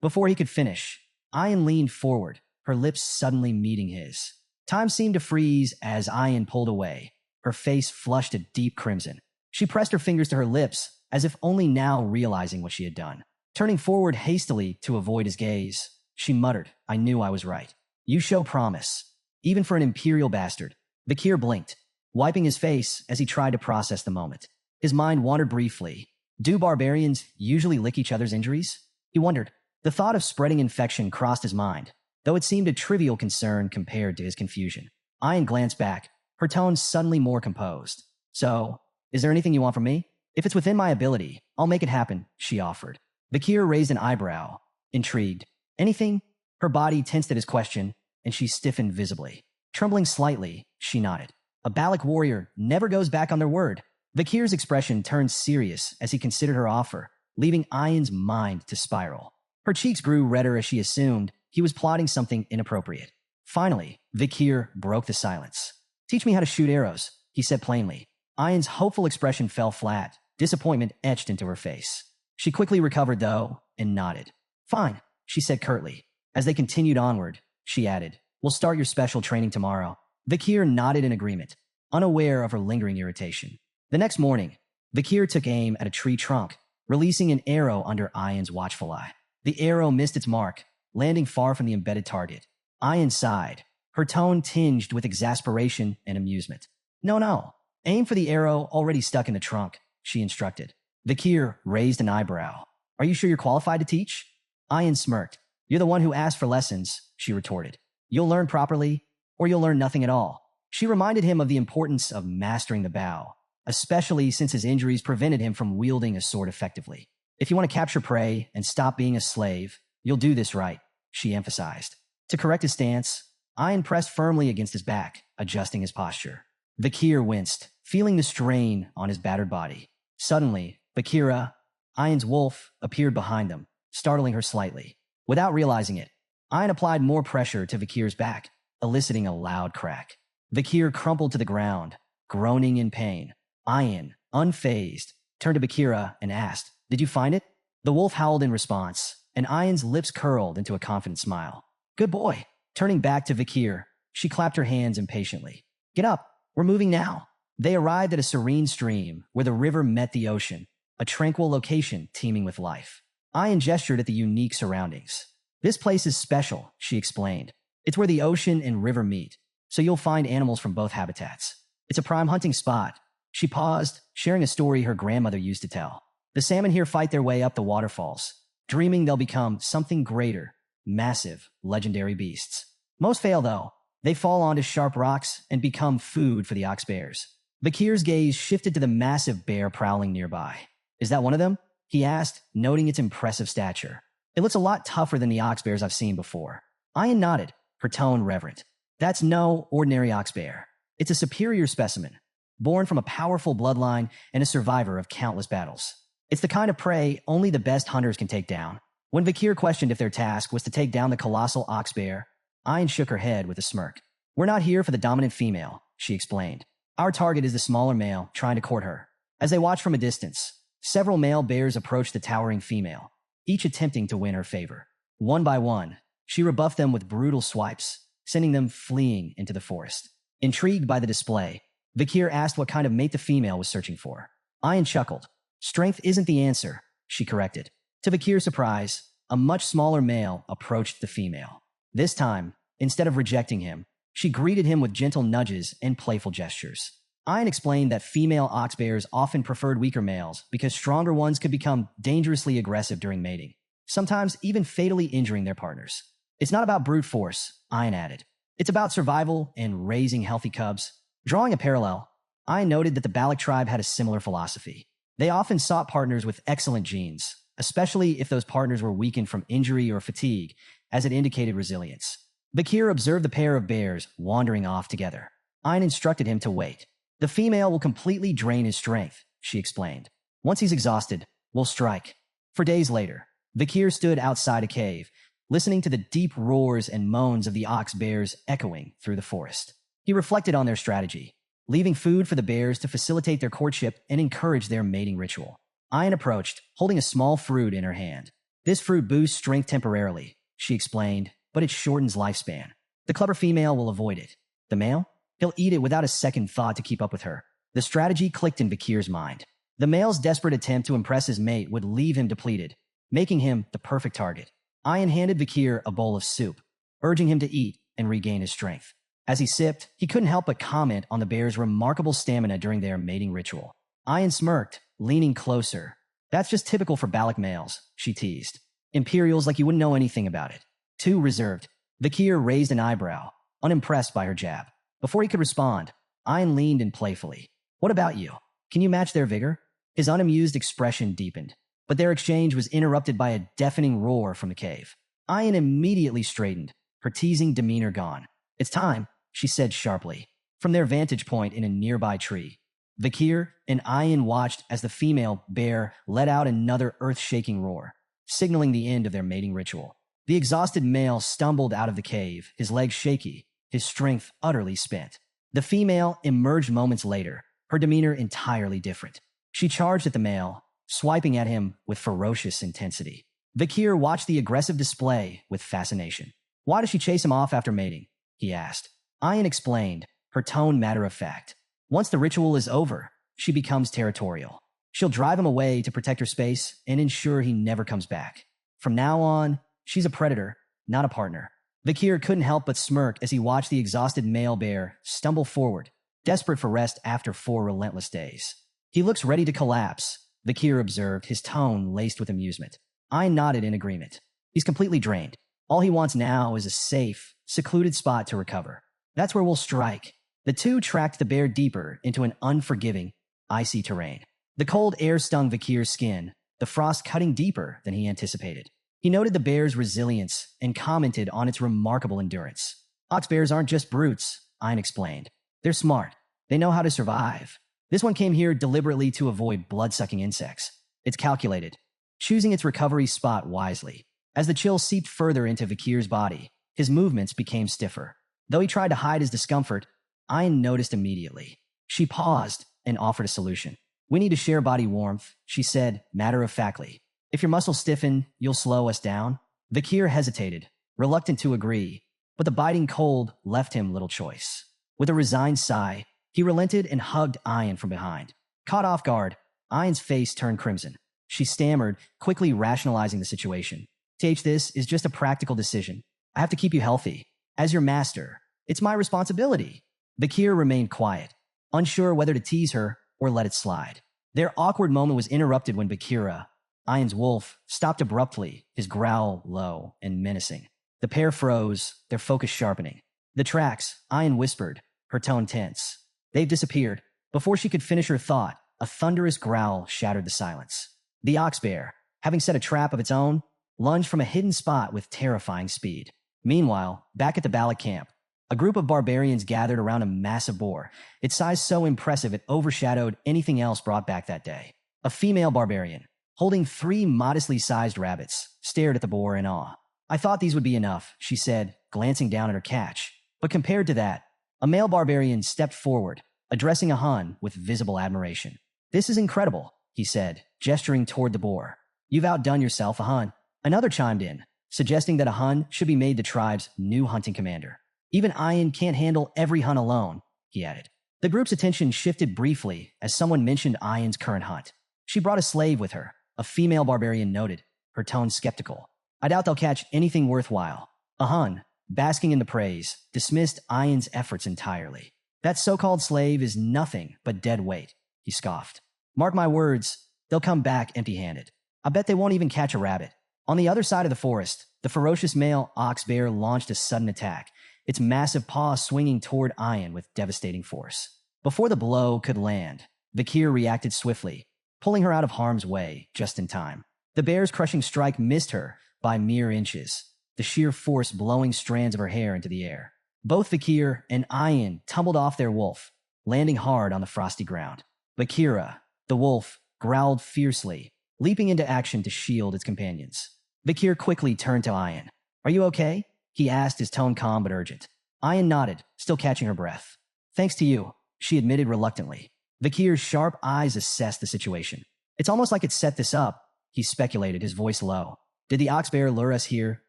Before he could finish, Ayan leaned forward, her lips suddenly meeting his. Time seemed to freeze as Ayan pulled away, her face flushed a deep crimson. She pressed her fingers to her lips, as if only now realizing what she had done. Turning forward hastily to avoid his gaze, she muttered, I knew I was right. You show promise. Even for an imperial bastard. Vakir blinked, wiping his face as he tried to process the moment. His mind wandered briefly. Do barbarians usually lick each other's injuries? He wondered. The thought of spreading infection crossed his mind, though it seemed a trivial concern compared to his confusion. Ayan glanced back, her tone suddenly more composed. So, is there anything you want from me? If it's within my ability, I'll make it happen, she offered. Vakir raised an eyebrow, intrigued. Anything? Her body tensed at his question, and she stiffened visibly. Trembling slightly, she nodded. A Balak warrior never goes back on their word. Vakir's expression turned serious as he considered her offer, leaving Ayan's mind to spiral. Her cheeks grew redder as she assumed he was plotting something inappropriate. Finally, Vakir broke the silence. Teach me how to shoot arrows, he said plainly. Ayan's hopeful expression fell flat, disappointment etched into her face. She quickly recovered, though, and nodded. Fine, she said curtly. As they continued onward, she added, we'll start your special training tomorrow. Vakir nodded in agreement, unaware of her lingering irritation. The next morning, Vakir took aim at a tree trunk, releasing an arrow under Ayan's watchful eye. The arrow missed its mark, landing far from the embedded target. Ayan sighed, her tone tinged with exasperation and amusement. No. Aim for the arrow already stuck in the trunk, she instructed. Vakir raised an eyebrow. Are you sure you're qualified to teach? Ayan smirked. You're the one who asked for lessons, she retorted. You'll learn properly, or you'll learn nothing at all. She reminded him of the importance of mastering the bow, especially since his injuries prevented him from wielding a sword effectively. If you want to capture prey and stop being a slave, you'll do this right, she emphasized. To correct his stance, Ayan pressed firmly against his back, adjusting his posture. Vakir winced, feeling the strain on his battered body. Suddenly, Vakira, Ayan's wolf, appeared behind them, startling her slightly. Without realizing it, Ayan applied more pressure to Vakir's back, eliciting a loud crack. Vakir crumpled to the ground, groaning in pain. Ayan, unfazed, turned to Vakira and asked, Did you find it? The wolf howled in response, and Ayan's lips curled into a confident smile. Good boy. Turning back to Vakir, she clapped her hands impatiently. Get up. We're moving now. They arrived at a serene stream where the river met the ocean, a tranquil location teeming with life. Ayan gestured at the unique surroundings. This place is special, she explained. It's where the ocean and river meet, so you'll find animals from both habitats. It's a prime hunting spot. She paused, sharing a story her grandmother used to tell. The salmon here fight their way up the waterfalls, dreaming they'll become something greater, massive, legendary beasts. Most fail, though. They fall onto sharp rocks and become food for the ox bears. Vakir's gaze shifted to the massive bear prowling nearby. Is that one of them? He asked, noting its impressive stature. It looks a lot tougher than the ox bears I've seen before. Ayan nodded, her tone reverent. That's no ordinary ox bear. It's a superior specimen, born from a powerful bloodline and a survivor of countless battles. It's the kind of prey only the best hunters can take down. When Vakir questioned if their task was to take down the colossal ox bear, Ayan shook her head with a smirk. We're not here for the dominant female, she explained. Our target is the smaller male trying to court her. As they watched from a distance, several male bears approached the towering female, each attempting to win her favor. One by one, she rebuffed them with brutal swipes, sending them fleeing into the forest. Intrigued by the display, Vakir asked what kind of mate the female was searching for. Ayan chuckled. Strength isn't the answer, she corrected. To Vakir's surprise, a much smaller male approached the female. This time, instead of rejecting him, she greeted him with gentle nudges and playful gestures. Ayan explained that female ox bears often preferred weaker males because stronger ones could become dangerously aggressive during mating, sometimes even fatally injuring their partners. It's not about brute force, Ayan added. It's about survival and raising healthy cubs. Drawing a parallel, Ayan noted that the Balak tribe had a similar philosophy. They often sought partners with excellent genes, especially if those partners were weakened from injury or fatigue, as it indicated resilience. Vakir observed the pair of bears wandering off together. Ayan instructed him to wait. The female will completely drain his strength, she explained. Once he's exhausted, we'll strike. For days later, Vakir stood outside a cave, listening to the deep roars and moans of the ox bears echoing through the forest. He reflected on their strategy, leaving food for the bears to facilitate their courtship and encourage their mating ritual. Ayan approached, holding a small fruit in her hand. This fruit boosts strength temporarily, she explained, but it shortens lifespan. The clever female will avoid it. The male? He'll eat it without a second thought to keep up with her. The strategy clicked in Vakir's mind. The male's desperate attempt to impress his mate would leave him depleted, making him the perfect target. Ayan handed Vakir a bowl of soup, urging him to eat and regain his strength. As he sipped, he couldn't help but comment on the bear's remarkable stamina during their mating ritual. Ayan smirked, leaning closer. That's just typical for Balak males, she teased. Imperials like you wouldn't know anything about it. Too reserved. Vakir raised an eyebrow, unimpressed by her jab. Before he could respond, Ayan leaned in playfully. What about you? Can you match their vigor? His unamused expression deepened, but their exchange was interrupted by a deafening roar from the cave. Ayan immediately straightened, her teasing demeanor gone. It's time, she said sharply, from their vantage point in a nearby tree. Vakir and Ayan watched as the female bear let out another earth-shaking roar, signaling the end of their mating ritual. The exhausted male stumbled out of the cave, his legs shaky, his strength utterly spent. The female emerged moments later, her demeanor entirely different. She charged at the male, swiping at him with ferocious intensity. Vakir watched the aggressive display with fascination. Why does she chase him off after mating? He asked. Ayan explained, her tone matter-of-fact. Once the ritual is over, she becomes territorial. She'll drive him away to protect her space and ensure he never comes back. From now on, she's a predator, not a partner. Vakir couldn't help but smirk as he watched the exhausted male bear stumble forward, desperate for rest after 4 relentless days. He looks ready to collapse, Vakir observed, his tone laced with amusement. I nodded in agreement. He's completely drained. All he wants now is a safe, secluded spot to recover. That's where we'll strike. The two tracked the bear deeper into an unforgiving, icy terrain. The cold air stung Vakir's skin, the frost cutting deeper than he anticipated. He noted the bear's resilience and commented on its remarkable endurance. Ox bears aren't just brutes, Ein explained. They're smart. They know how to survive. This one came here deliberately to avoid blood-sucking insects. It's calculated, choosing its recovery spot wisely. As the chill seeped further into Vakir's body, his movements became stiffer. Though he tried to hide his discomfort, Ein noticed immediately. She paused and offered a solution. We need to share body warmth, she said matter-of-factly. If your muscles stiffen, you'll slow us down. Vakir hesitated, reluctant to agree, but the biting cold left him little choice. With a resigned sigh, he relented and hugged Ein from behind. Caught off guard, Ein's face turned crimson. She stammered, quickly rationalizing the situation. This is just a practical decision. I have to keep you healthy. As your master, it's my responsibility. Vakir remained quiet, unsure whether to tease her or let it slide. Their awkward moment was interrupted when Vakira, Ein's wolf, stopped abruptly, his growl low and menacing. The pair froze, their focus sharpening. The tracks, Ein whispered, her tone tense. They've disappeared. Before she could finish her thought, a thunderous growl shattered the silence. The ox bear, having set a trap of its own, lunged from a hidden spot with terrifying speed. Meanwhile, back at the Bala camp, a group of barbarians gathered around a massive boar, its size so impressive it overshadowed anything else brought back that day. A female barbarian, holding 3 modestly sized rabbits, stared at the boar in awe. I thought these would be enough, she said, glancing down at her catch. But compared to that, a male barbarian stepped forward, addressing a Hun with visible admiration. This is incredible, he said, gesturing toward the boar. You've outdone yourself, a Hun. Another chimed in, suggesting that a Hun should be made the tribe's new hunting commander. Even Ein can't handle every Hun alone, he added. The group's attention shifted briefly as someone mentioned Ein's current hunt. She brought a slave with her, a female barbarian noted, her tone skeptical. I doubt they'll catch anything worthwhile. A Hun, basking in the praise, dismissed Ein's efforts entirely. That so-called slave is nothing but dead weight, he scoffed. Mark my words, they'll come back empty-handed. I bet they won't even catch a rabbit. On the other side of the forest, the ferocious male ox bear launched a sudden attack, its massive paw swinging toward Ein with devastating force. Before the blow could land, Vakir reacted swiftly, pulling her out of harm's way just in time. The bear's crushing strike missed her by mere inches, the sheer force blowing strands of her hair into the air. Both Vakir and Ein tumbled off their wolf, landing hard on the frosty ground. Vakira, the wolf, growled fiercely, leaping into action to shield its companions. Vakir quickly turned to Ein. Are you okay? He asked, his tone calm but urgent. Ein nodded, still catching her breath. Thanks to you, she admitted reluctantly. Vakir's sharp eyes assessed the situation. It's almost like it set this up, he speculated, his voice low. Did the ox bear lure us here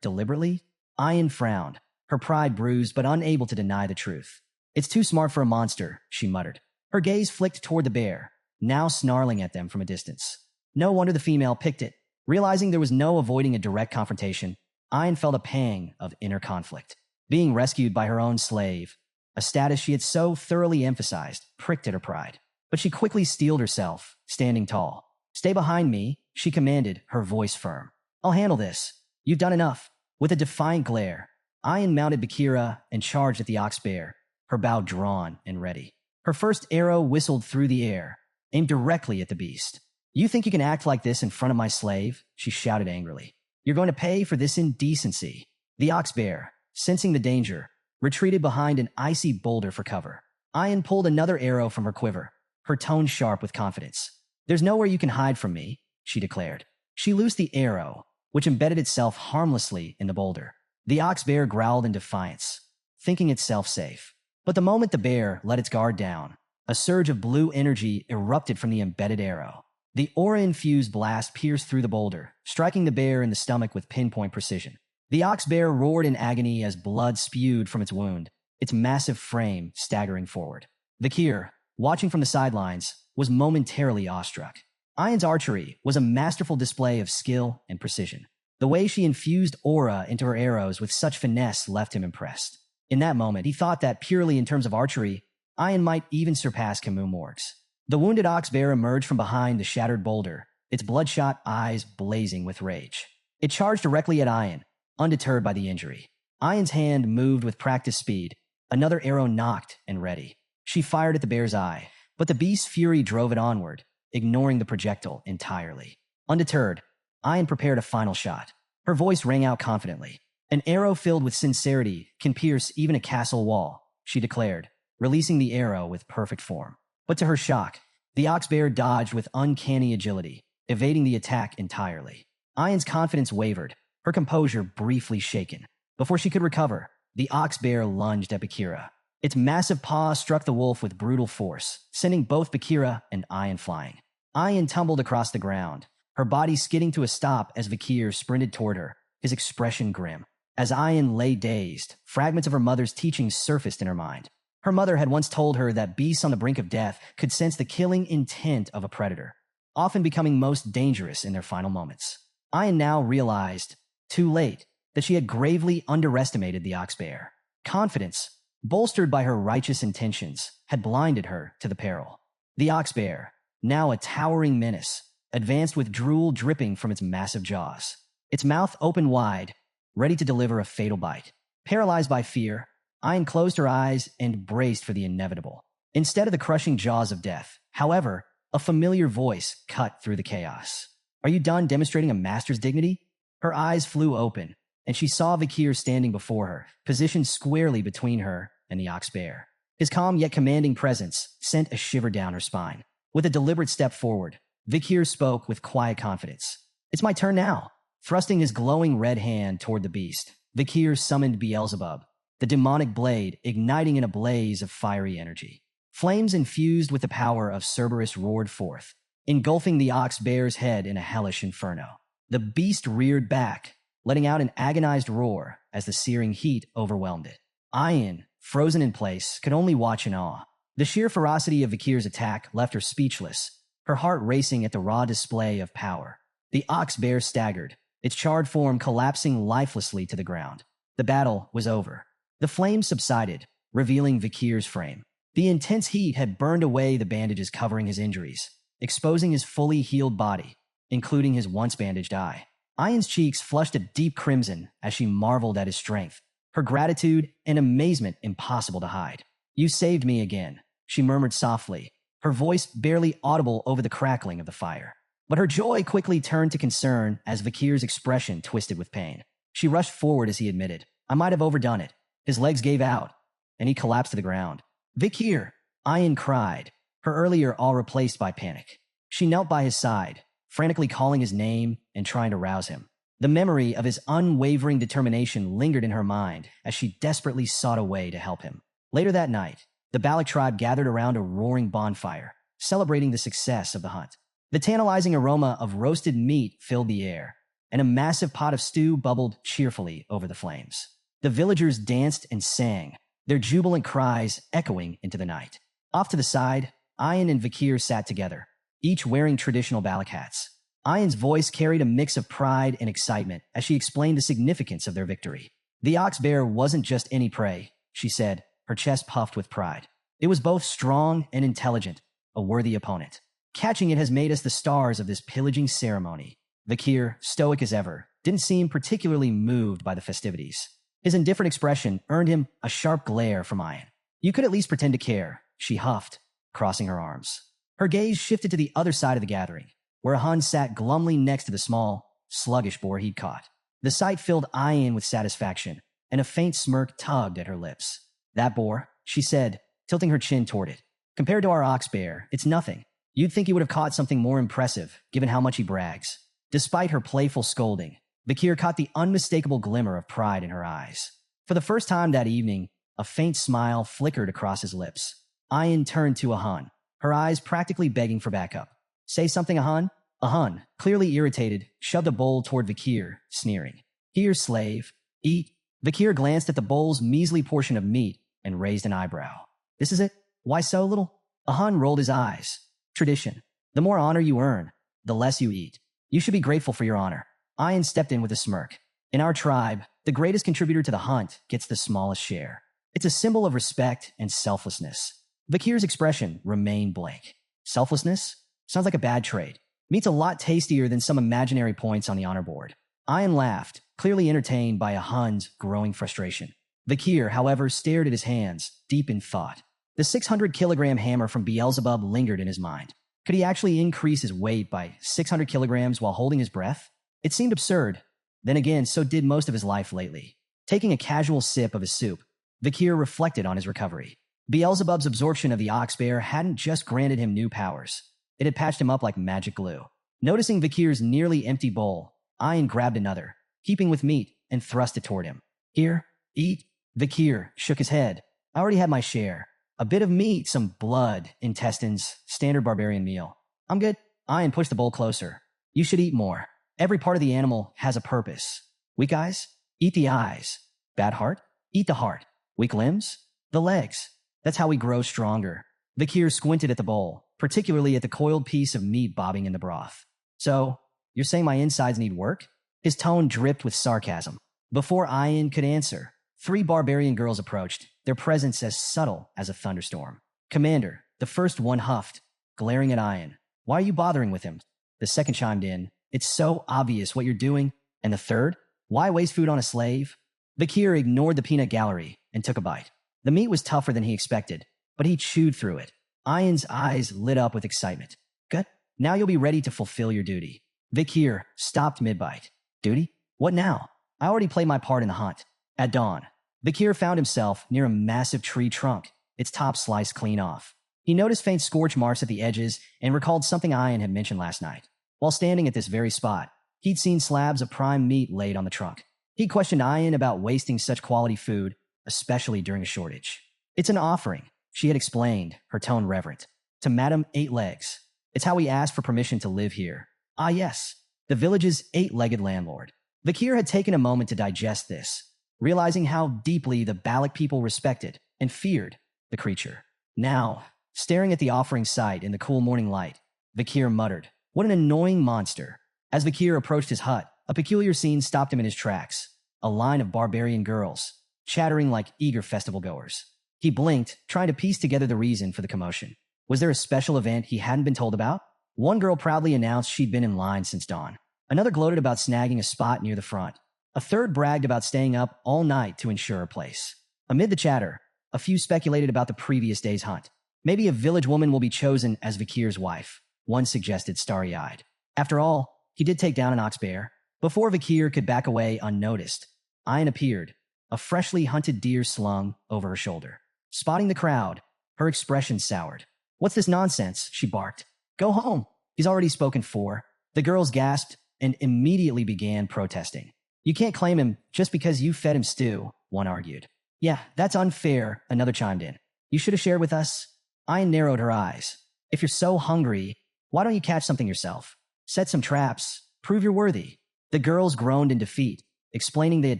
deliberately? Ein frowned, her pride bruised but unable to deny the truth. It's too smart for a monster, she muttered. Her gaze flicked toward the bear, now snarling at them from a distance. No wonder the female picked it. Realizing there was no avoiding a direct confrontation, Ein felt a pang of inner conflict. Being rescued by her own slave, a status she had so thoroughly emphasized, pricked at her pride. But she quickly steeled herself, standing tall. Stay behind me, she commanded, her voice firm. I'll handle this. You've done enough. With a defiant glare, Ein mounted Bakira and charged at the ox bear, her bow drawn and ready. Her first arrow whistled through the air, aimed directly at the beast. You think you can act like this in front of my slave? She shouted angrily. You're going to pay for this indecency. The ox bear, sensing the danger, retreated behind an icy boulder for cover. Ein pulled another arrow from her quiver, her tone sharp with confidence. There's nowhere you can hide from me, she declared. She loosed the arrow, which embedded itself harmlessly in the boulder. The ox bear growled in defiance, thinking itself safe. But the moment the bear let its guard down, a surge of blue energy erupted from the embedded arrow. The aura-infused blast pierced through the boulder, striking the bear in the stomach with pinpoint precision. The ox bear roared in agony as blood spewed from its wound, its massive frame staggering forward. Vakir, watching from the sidelines, was momentarily awestruck. Ein's archery was a masterful display of skill and precision. The way she infused aura into her arrows with such finesse left him impressed. In that moment, he thought that purely in terms of archery, Ian might even surpass Camus Morg's. The wounded ox bear emerged from behind the shattered boulder, its bloodshot eyes blazing with rage. It charged directly at Ian, undeterred by the injury. Ian's hand moved with practiced speed, another arrow knocked and ready. She fired at the bear's eye, but the beast's fury drove it onward, ignoring the projectile entirely. Undeterred, Ian prepared a final shot. Her voice rang out confidently. An arrow filled with sincerity can pierce even a castle wall, she declared, releasing the arrow with perfect form. But to her shock, the ox bear dodged with uncanny agility, evading the attack entirely. Ian's confidence wavered, her composure briefly shaken. Before she could recover, the ox bear lunged at Vakir. Its massive paw struck the wolf with brutal force, sending both Vakir and Ian flying. Ian tumbled across the ground, her body skidding to a stop as Vakir sprinted toward her, his expression grim. As Ian lay dazed, fragments of her mother's teachings surfaced in her mind. Her mother had once told her that beasts on the brink of death could sense the killing intent of a predator, often becoming most dangerous in their final moments. Ian now realized, too late, that she had gravely underestimated the ox bear. Confidence, bolstered by her righteous intentions, had blinded her to the peril. The ox bear, now a towering menace, advanced with drool dripping from its massive jaws. Its mouth open wide, ready to deliver a fatal bite. Paralyzed by fear, Ian closed her eyes and braced for the inevitable. Instead of the crushing jaws of death, however, a familiar voice cut through the chaos. "Are you done demonstrating a master's dignity?" Her eyes flew open, and she saw Vakir standing before her, positioned squarely between her and the ox bear. His calm yet commanding presence sent a shiver down her spine. With a deliberate step forward, Vakir spoke with quiet confidence. "It's my turn now." Thrusting his glowing red hand toward the beast, Vakir summoned Beelzebub, the demonic blade igniting in a blaze of fiery energy. Flames infused with the power of Cerberus roared forth, engulfing the ox bear's head in a hellish inferno. The beast reared back, letting out an agonized roar as the searing heat overwhelmed it. Ian, frozen in place, could only watch in awe. The sheer ferocity of Vakir's attack left her speechless, her heart racing at the raw display of power. The ox bear staggered, its charred form collapsing lifelessly to the ground. The battle was over. The flames subsided, revealing Vakir's frame. The intense heat had burned away the bandages covering his injuries, exposing his fully healed body, including his once bandaged eye. Ian's cheeks flushed a deep crimson as she marveled at his strength, her gratitude and amazement impossible to hide. "You saved me again," she murmured softly, her voice barely audible over the crackling of the fire. But her joy quickly turned to concern as Vakir's expression twisted with pain. She rushed forward as he admitted, "I might have overdone it." His legs gave out, and he collapsed to the ground. "Vakir!" Ian cried, her earlier all replaced by panic. She knelt by his side, frantically calling his name and trying to rouse him. The memory of his unwavering determination lingered in her mind as she desperately sought a way to help him. Later that night, the Balak tribe gathered around a roaring bonfire, celebrating the success of the hunt. The tantalizing aroma of roasted meat filled the air, and a massive pot of stew bubbled cheerfully over the flames. The villagers danced and sang, their jubilant cries echoing into the night. Off to the side, Ian and Vakir sat together, each wearing traditional Balak hats. Ian's voice carried a mix of pride and excitement as she explained the significance of their victory. "The ox bear wasn't just any prey," she said, her chest puffed with pride. "It was both strong and intelligent, a worthy opponent. Catching it has made us the stars of this pillaging ceremony." Vakir, stoic as ever, didn't seem particularly moved by the festivities. His indifferent expression earned him a sharp glare from Ian. "You could at least pretend to care," she huffed, crossing her arms. Her gaze shifted to the other side of the gathering, where a Hun sat glumly next to the small, sluggish boar he'd caught. The sight filled Ian with satisfaction, and a faint smirk tugged at her lips. "That boar," she said, tilting her chin toward it. "Compared to our ox bear, it's nothing. You'd think he would have caught something more impressive, given how much he brags." Despite her playful scolding, Vakir caught the unmistakable glimmer of pride in her eyes. For the first time that evening, a faint smile flickered across his lips. Ian turned to a Hun, her eyes practically begging for backup. "Say something, a Hun?" A Hun, clearly irritated, shoved a bowl toward Vakir, sneering. "Here, slave. Eat." Vakir glanced at the bowl's measly portion of meat and raised an eyebrow. "This is it? Why so little?" A Hun rolled his eyes. "Tradition. The more honor you earn, the less you eat. You should be grateful for your honor." Ian stepped in with a smirk. In our tribe, the greatest contributor to the hunt gets the smallest share. It's a symbol of respect and selflessness. Vakir's expression remained blank. Selflessness? Sounds like a bad trait. Meat's a lot tastier than some imaginary points on the honor board. Ian laughed, clearly entertained by a Hun's growing frustration. Vakir, however, stared at his hands, deep in thought. The 600-kilogram hammer from Beelzebub lingered in his mind. Could he actually increase his weight by 600 kilograms while holding his breath? It seemed absurd. Then again, so did most of his life lately. Taking a casual sip of his soup, Vakir reflected on his recovery. Beelzebub's absorption of the oxbear hadn't just granted him new powers. It had patched him up like magic glue. Noticing Vakir's nearly empty bowl, Ian grabbed another, keeping with meat, and thrust it toward him. Here, eat. Vakir shook his head. I already had my share. A bit of meat, some blood, intestines, standard barbarian meal. I'm good. Ian pushed the bowl closer. You should eat more. Every part of the animal has a purpose. Weak eyes? Eat the eyes. Bad heart? Eat the heart. Weak limbs? The legs. That's how we grow stronger. Vakir squinted at the bowl, particularly at the coiled piece of meat bobbing in the broth. So, you're saying my insides need work? His tone dripped with sarcasm. Before Ian could answer, 3 barbarian girls approached, their presence as subtle as a thunderstorm. Commander, the first one huffed, glaring at Ian. Why are you bothering with him? The second chimed in. It's so obvious what you're doing. And the third? Why waste food on a slave? Vakir ignored the peanut gallery and took a bite. The meat was tougher than he expected, but he chewed through it. Ian's eyes lit up with excitement. Good. Now you'll be ready to fulfill your duty. Vakir stopped mid-bite. Duty? What now? I already played my part in the hunt. At dawn, Vakir found himself near a massive tree trunk, its top sliced clean off. He noticed faint scorch marks at the edges and recalled something Ian had mentioned last night. While standing at this very spot, he'd seen slabs of prime meat laid on the trunk. He questioned Ian about wasting such quality food, especially during a shortage. It's an offering, she had explained, her tone reverent. To Madame Eight Legs. It's how we asked for permission to live here. Ah yes, the village's 8-legged landlord. Vakir had taken a moment to digest this, realizing how deeply the Balak people respected and feared the creature. Now, staring at the offering site in the cool morning light, Vakir muttered, what an annoying monster. As Vakir approached his hut, a peculiar scene stopped him in his tracks. A line of barbarian girls, chattering like eager festival goers. He blinked, trying to piece together the reason for the commotion. Was there a special event he hadn't been told about? One girl proudly announced she'd been in line since dawn. Another gloated about snagging a spot near the front. A third bragged about staying up all night to ensure a place. Amid the chatter, a few speculated about the previous day's hunt. Maybe a village woman will be chosen as Vakir's wife, one suggested starry-eyed. After all, he did take down an ox bear. Before Vakir could back away unnoticed, Ian appeared, a freshly hunted deer slung over her shoulder. Spotting the crowd, her expression soured. What's this nonsense? She barked. Go home. He's already spoken for. The girls gasped and immediately began protesting. You can't claim him just because you fed him stew, one argued. Yeah, that's unfair, another chimed in. You should have shared with us. Ian narrowed her eyes. If you're so hungry, why don't you catch something yourself? Set some traps. Prove you're worthy. The girls groaned in defeat, explaining they had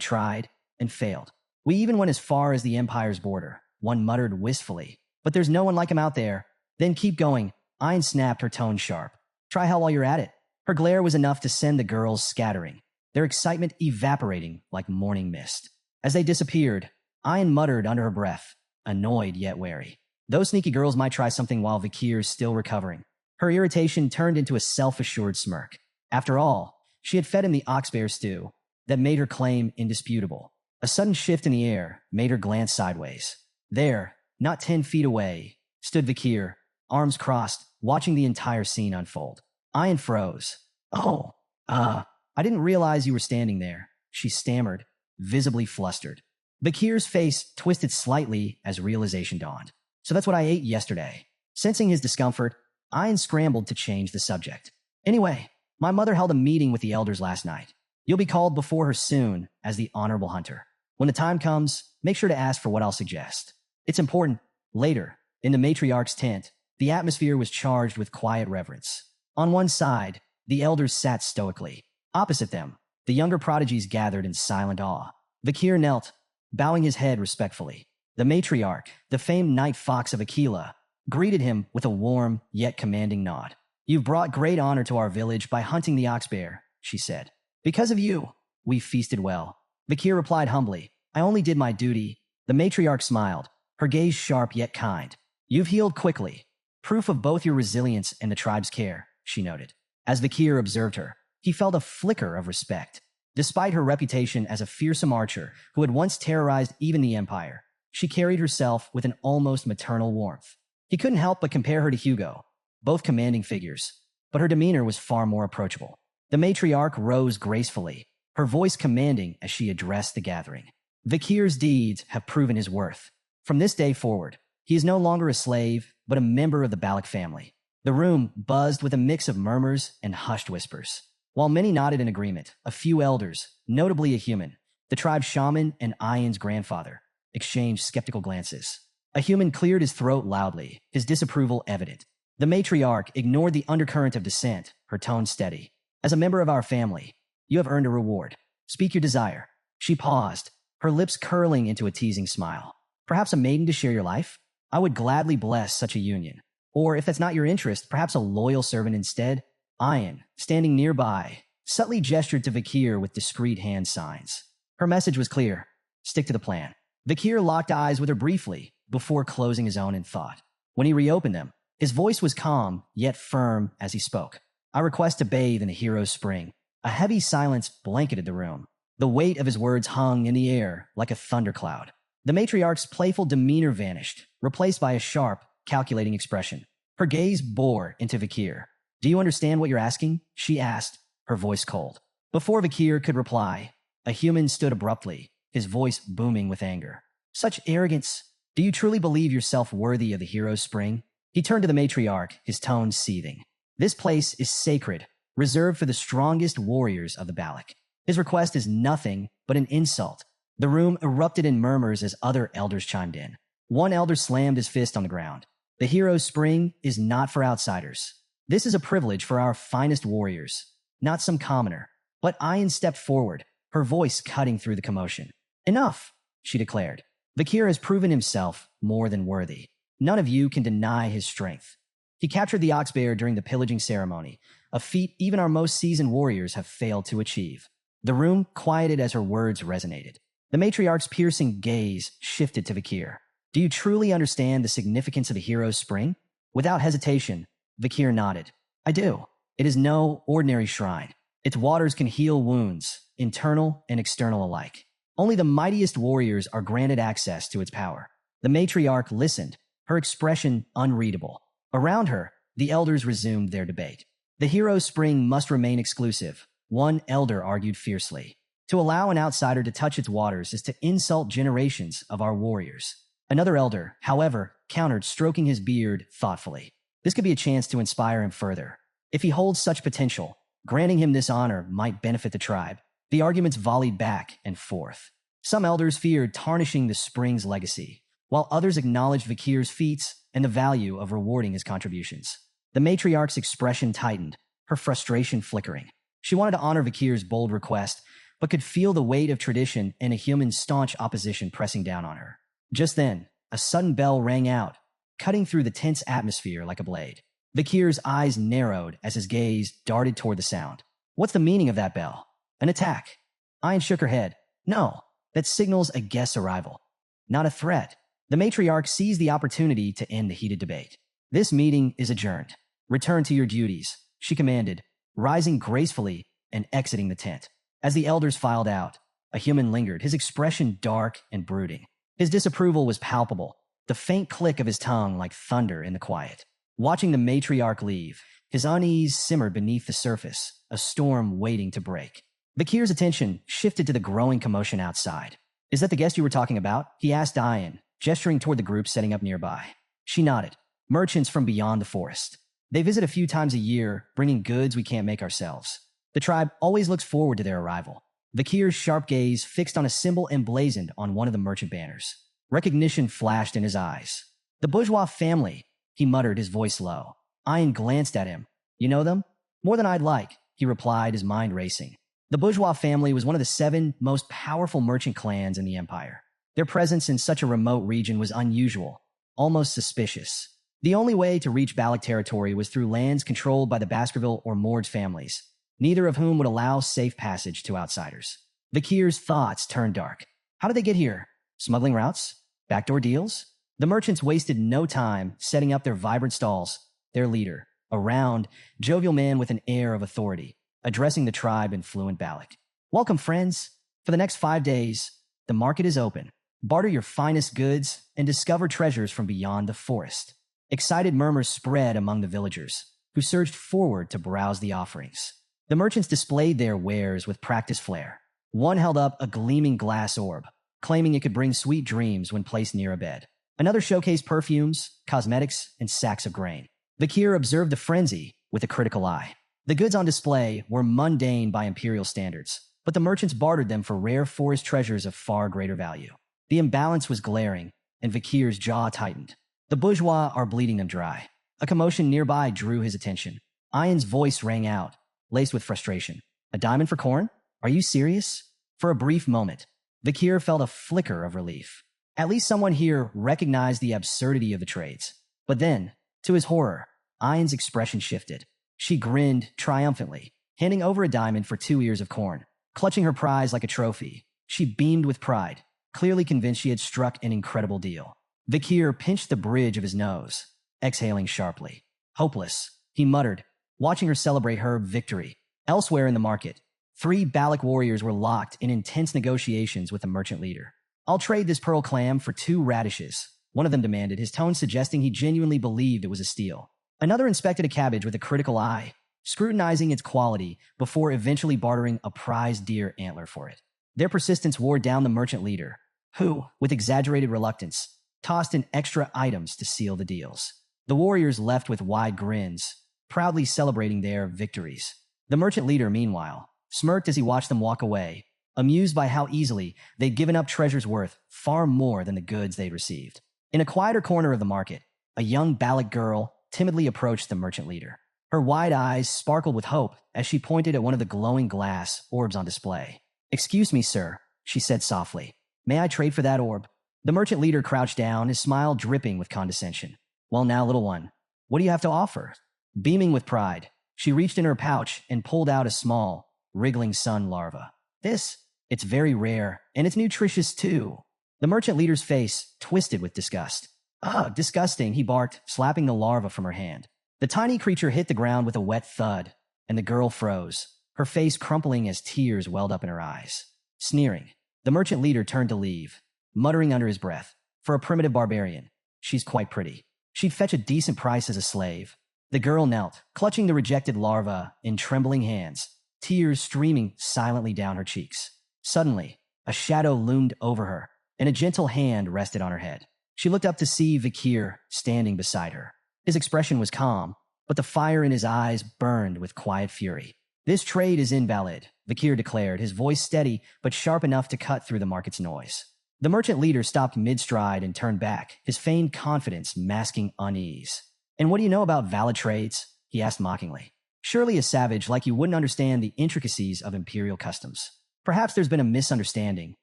tried and failed. We even went as far as the Empire's border, one muttered wistfully. But there's no one like him out there. Then keep going. Ian snapped, her tone sharp. Try hell while you're at it. Her glare was enough to send the girls scattering, their excitement evaporating like morning mist. As they disappeared, Ian muttered under her breath, annoyed yet wary. Those sneaky girls might try something while Vakir's still recovering. Her irritation turned into a self-assured smirk. After all, she had fed him the oxbear stew that made her claim indisputable. A sudden shift in the air made her glance sideways. There, not 10 feet away, stood Vakir, arms crossed, watching the entire scene unfold. Ian froze. I didn't realize you were standing there, she stammered, visibly flustered. Vakir's face twisted slightly as realization dawned. So that's what I ate yesterday. Sensing his discomfort, Ian scrambled to change the subject. Anyway, my mother held a meeting with the elders last night. You'll be called before her soon as the honorable hunter. When the time comes, make sure to ask for what I'll suggest. It's important. Later, in the matriarch's tent, the atmosphere was charged with quiet reverence. On one side, the elders sat stoically. Opposite them, the younger prodigies gathered in silent awe. Vakir knelt, bowing his head respectfully. The matriarch, the famed night fox of Aquila, greeted him with a warm yet commanding nod. You've brought great honor to our village by hunting the oxbear, she said. Because of you, we feasted well. Vakir replied humbly, I only did my duty. The matriarch smiled, her gaze sharp yet kind. You've healed quickly. Proof of both your resilience and the tribe's care, she noted. As Vakir observed her, he felt a flicker of respect. Despite her reputation as a fearsome archer who had once terrorized even the Empire, she carried herself with an almost maternal warmth. He couldn't help but compare her to Hugo, both commanding figures, but her demeanor was far more approachable. The matriarch rose gracefully, her voice commanding as she addressed the gathering. Vakir's deeds have proven his worth. From this day forward, he is no longer a slave, but a member of the Balak family. The room buzzed with a mix of murmurs and hushed whispers. While many nodded in agreement, a few elders, notably a human, the tribe's shaman and Ian's grandfather, exchanged skeptical glances. A human cleared his throat loudly, his disapproval evident. The matriarch ignored the undercurrent of dissent, her tone steady. As a member of our family, you have earned a reward. Speak your desire. She paused, her lips curling into a teasing smile. Perhaps a maiden to share your life? I would gladly bless such a union. Or if that's not your interest, perhaps a loyal servant instead? Ian, standing nearby, subtly gestured to Vakir with discreet hand signs. Her message was clear. Stick to the plan. Vakir locked eyes with her briefly before closing his own in thought. When he reopened them, his voice was calm yet firm as he spoke. I request to bathe in the hero's spring. A heavy silence blanketed the room. The weight of his words hung in the air like a thundercloud. The matriarch's playful demeanor vanished, replaced by a sharp, calculating expression. Her gaze bore into Vakir. Do you understand what you're asking? She asked, her voice cold. Before Vakir could reply, a human stood abruptly, his voice booming with anger. Such arrogance! Do you truly believe yourself worthy of the hero's spring? He turned to the matriarch, his tone seething. This place is sacred, reserved for the strongest warriors of the Balak. His request is nothing but an insult. The room erupted in murmurs as other elders chimed in. One elder slammed his fist on the ground. The hero's spring is not for outsiders. This is a privilege for our finest warriors, not some commoner. But Ian stepped forward, her voice cutting through the commotion. Enough, she declared. Vakir has proven himself more than worthy. None of you can deny his strength. He captured the ox bear during the pillaging ceremony, a feat even our most seasoned warriors have failed to achieve. The room quieted as her words resonated. The matriarch's piercing gaze shifted to Vakir. Do you truly understand the significance of a hero's spring? Without hesitation, Vakir nodded. I do. It is no ordinary shrine. Its waters can heal wounds, internal and external alike. Only the mightiest warriors are granted access to its power. The matriarch listened, her expression unreadable. Around her, the elders resumed their debate. The hero's spring must remain exclusive, one elder argued fiercely. To allow an outsider to touch its waters is to insult generations of our warriors. Another elder, however, countered, stroking his beard thoughtfully. This could be a chance to inspire him further. If he holds such potential, granting him this honor might benefit the tribe. The arguments volleyed back and forth. Some elders feared tarnishing the spring's legacy, while others acknowledged Vakir's feats and the value of rewarding his contributions. The matriarch's expression tightened, her frustration flickering. She wanted to honor Vakir's bold request, but could feel the weight of tradition and a human's staunch opposition pressing down on her. Just then, a sudden bell rang out, cutting through the tense atmosphere like a blade. Vakir's eyes narrowed as his gaze darted toward the sound. What's the meaning of that bell? An attack. Ian shook her head. No, that signals a guest's arrival. Not a threat. The matriarch seized the opportunity to end the heated debate. This meeting is adjourned. Return to your duties, she commanded, rising gracefully and exiting the tent. As the elders filed out, a human lingered, his expression dark and brooding. His disapproval was palpable, the faint click of his tongue like thunder in the quiet. Watching the matriarch leave, his unease simmered beneath the surface, a storm waiting to break. Vakir's attention shifted to the growing commotion outside. Is that the guest you were talking about? He asked Ian, gesturing toward the group setting up nearby. She nodded. Merchants from beyond the forest. They visit a few times a year, bringing goods we can't make ourselves. The tribe always looks forward to their arrival. Vakir's sharp gaze fixed on a symbol emblazoned on one of the merchant banners. Recognition flashed in his eyes. The bourgeois family, he muttered, his voice low. Ian glanced at him. You know them? More than I'd like, he replied, his mind racing. The bourgeois family was one of the 7 most powerful merchant clans in the empire. Their presence in such a remote region was unusual, almost suspicious. The only way to reach Balak territory was through lands controlled by the Baskerville or Morg families. neither of whom would allow safe passage to outsiders. Vakir's thoughts turned dark. How did they get here? Smuggling routes? Backdoor deals? The merchants wasted no time setting up their vibrant stalls. Their leader, a round, jovial man with an air of authority, addressing the tribe in fluent Baloch. Welcome, friends. For the next 5 days, the market is open. Barter your finest goods and discover treasures from beyond the forest. Excited murmurs spread among the villagers, who surged forward to browse the offerings. The merchants displayed their wares with practiced flair. One held up a gleaming glass orb, claiming it could bring sweet dreams when placed near a bed. Another showcased perfumes, cosmetics, and sacks of grain. Vakir observed the frenzy with a critical eye. The goods on display were mundane by imperial standards, but the merchants bartered them for rare forest treasures of far greater value. The imbalance was glaring, and Vakir's jaw tightened. The bourgeois are bleeding them dry. A commotion nearby drew his attention. Ian's voice rang out, laced with frustration. A diamond for corn? Are you serious? For a brief moment, Vakir felt a flicker of relief. At least someone here recognized the absurdity of the trades. But then, to his horror, Ian's expression shifted. She grinned triumphantly, handing over a diamond for 2 ears of corn. Clutching her prize like a trophy, she beamed with pride, clearly convinced she had struck an incredible deal. Vakir pinched the bridge of his nose, exhaling sharply. Hopeless, he muttered, watching her celebrate her victory. Elsewhere in the market, 3 Baloch warriors were locked in intense negotiations with the merchant leader. I'll trade this pearl clam for 2 radishes, one of them demanded, his tone suggesting he genuinely believed it was a steal. Another inspected a cabbage with a critical eye, scrutinizing its quality before eventually bartering a prized deer antler for it. Their persistence wore down the merchant leader, who, with exaggerated reluctance, tossed in extra items to seal the deals. The warriors left with wide grins, proudly celebrating their victories. The merchant leader, meanwhile, smirked as he watched them walk away, amused by how easily they'd given up treasures worth far more than the goods they'd received. In a quieter corner of the market, a young Baloch girl timidly approached the merchant leader. Her wide eyes sparkled with hope as she pointed at one of the glowing glass orbs on display. "Excuse me, sir," she said softly. "May I trade for that orb?" The merchant leader crouched down, his smile dripping with condescension. "Well now, little one, what do you have to offer?" Beaming with pride, she reached in her pouch and pulled out a small, wriggling sun larva. It's very rare, and it's nutritious too." The merchant leader's face twisted with disgust. "Ugh, disgusting," he barked, slapping the larva from her hand. The tiny creature hit the ground with a wet thud, and the girl froze, her face crumpling as tears welled up in her eyes. Sneering, the merchant leader turned to leave, muttering under his breath, "For a primitive barbarian, she's quite pretty. She'd fetch a decent price as a slave." The girl knelt, clutching the rejected larva in trembling hands, tears streaming silently down her cheeks. Suddenly, a shadow loomed over her, and a gentle hand rested on her head. She looked up to see Vakir standing beside her. His expression was calm, but the fire in his eyes burned with quiet fury. "This trade is invalid," Vakir declared, his voice steady but sharp enough to cut through the market's noise. The merchant leader stopped mid-stride and turned back, his feigned confidence masking unease. "And what do you know about valid trades?" he asked mockingly. "Surely a savage like you wouldn't understand the intricacies of imperial customs." Perhaps there's been a misunderstanding.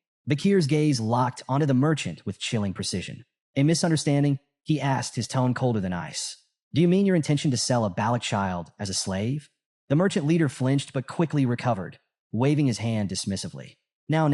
Vakir's gaze locked onto the merchant with chilling precision. "A misunderstanding?" he asked, his tone colder than ice. "Do you mean your intention to sell a Baloch child as a slave?" The merchant leader flinched but quickly recovered, waving his hand dismissively. Now,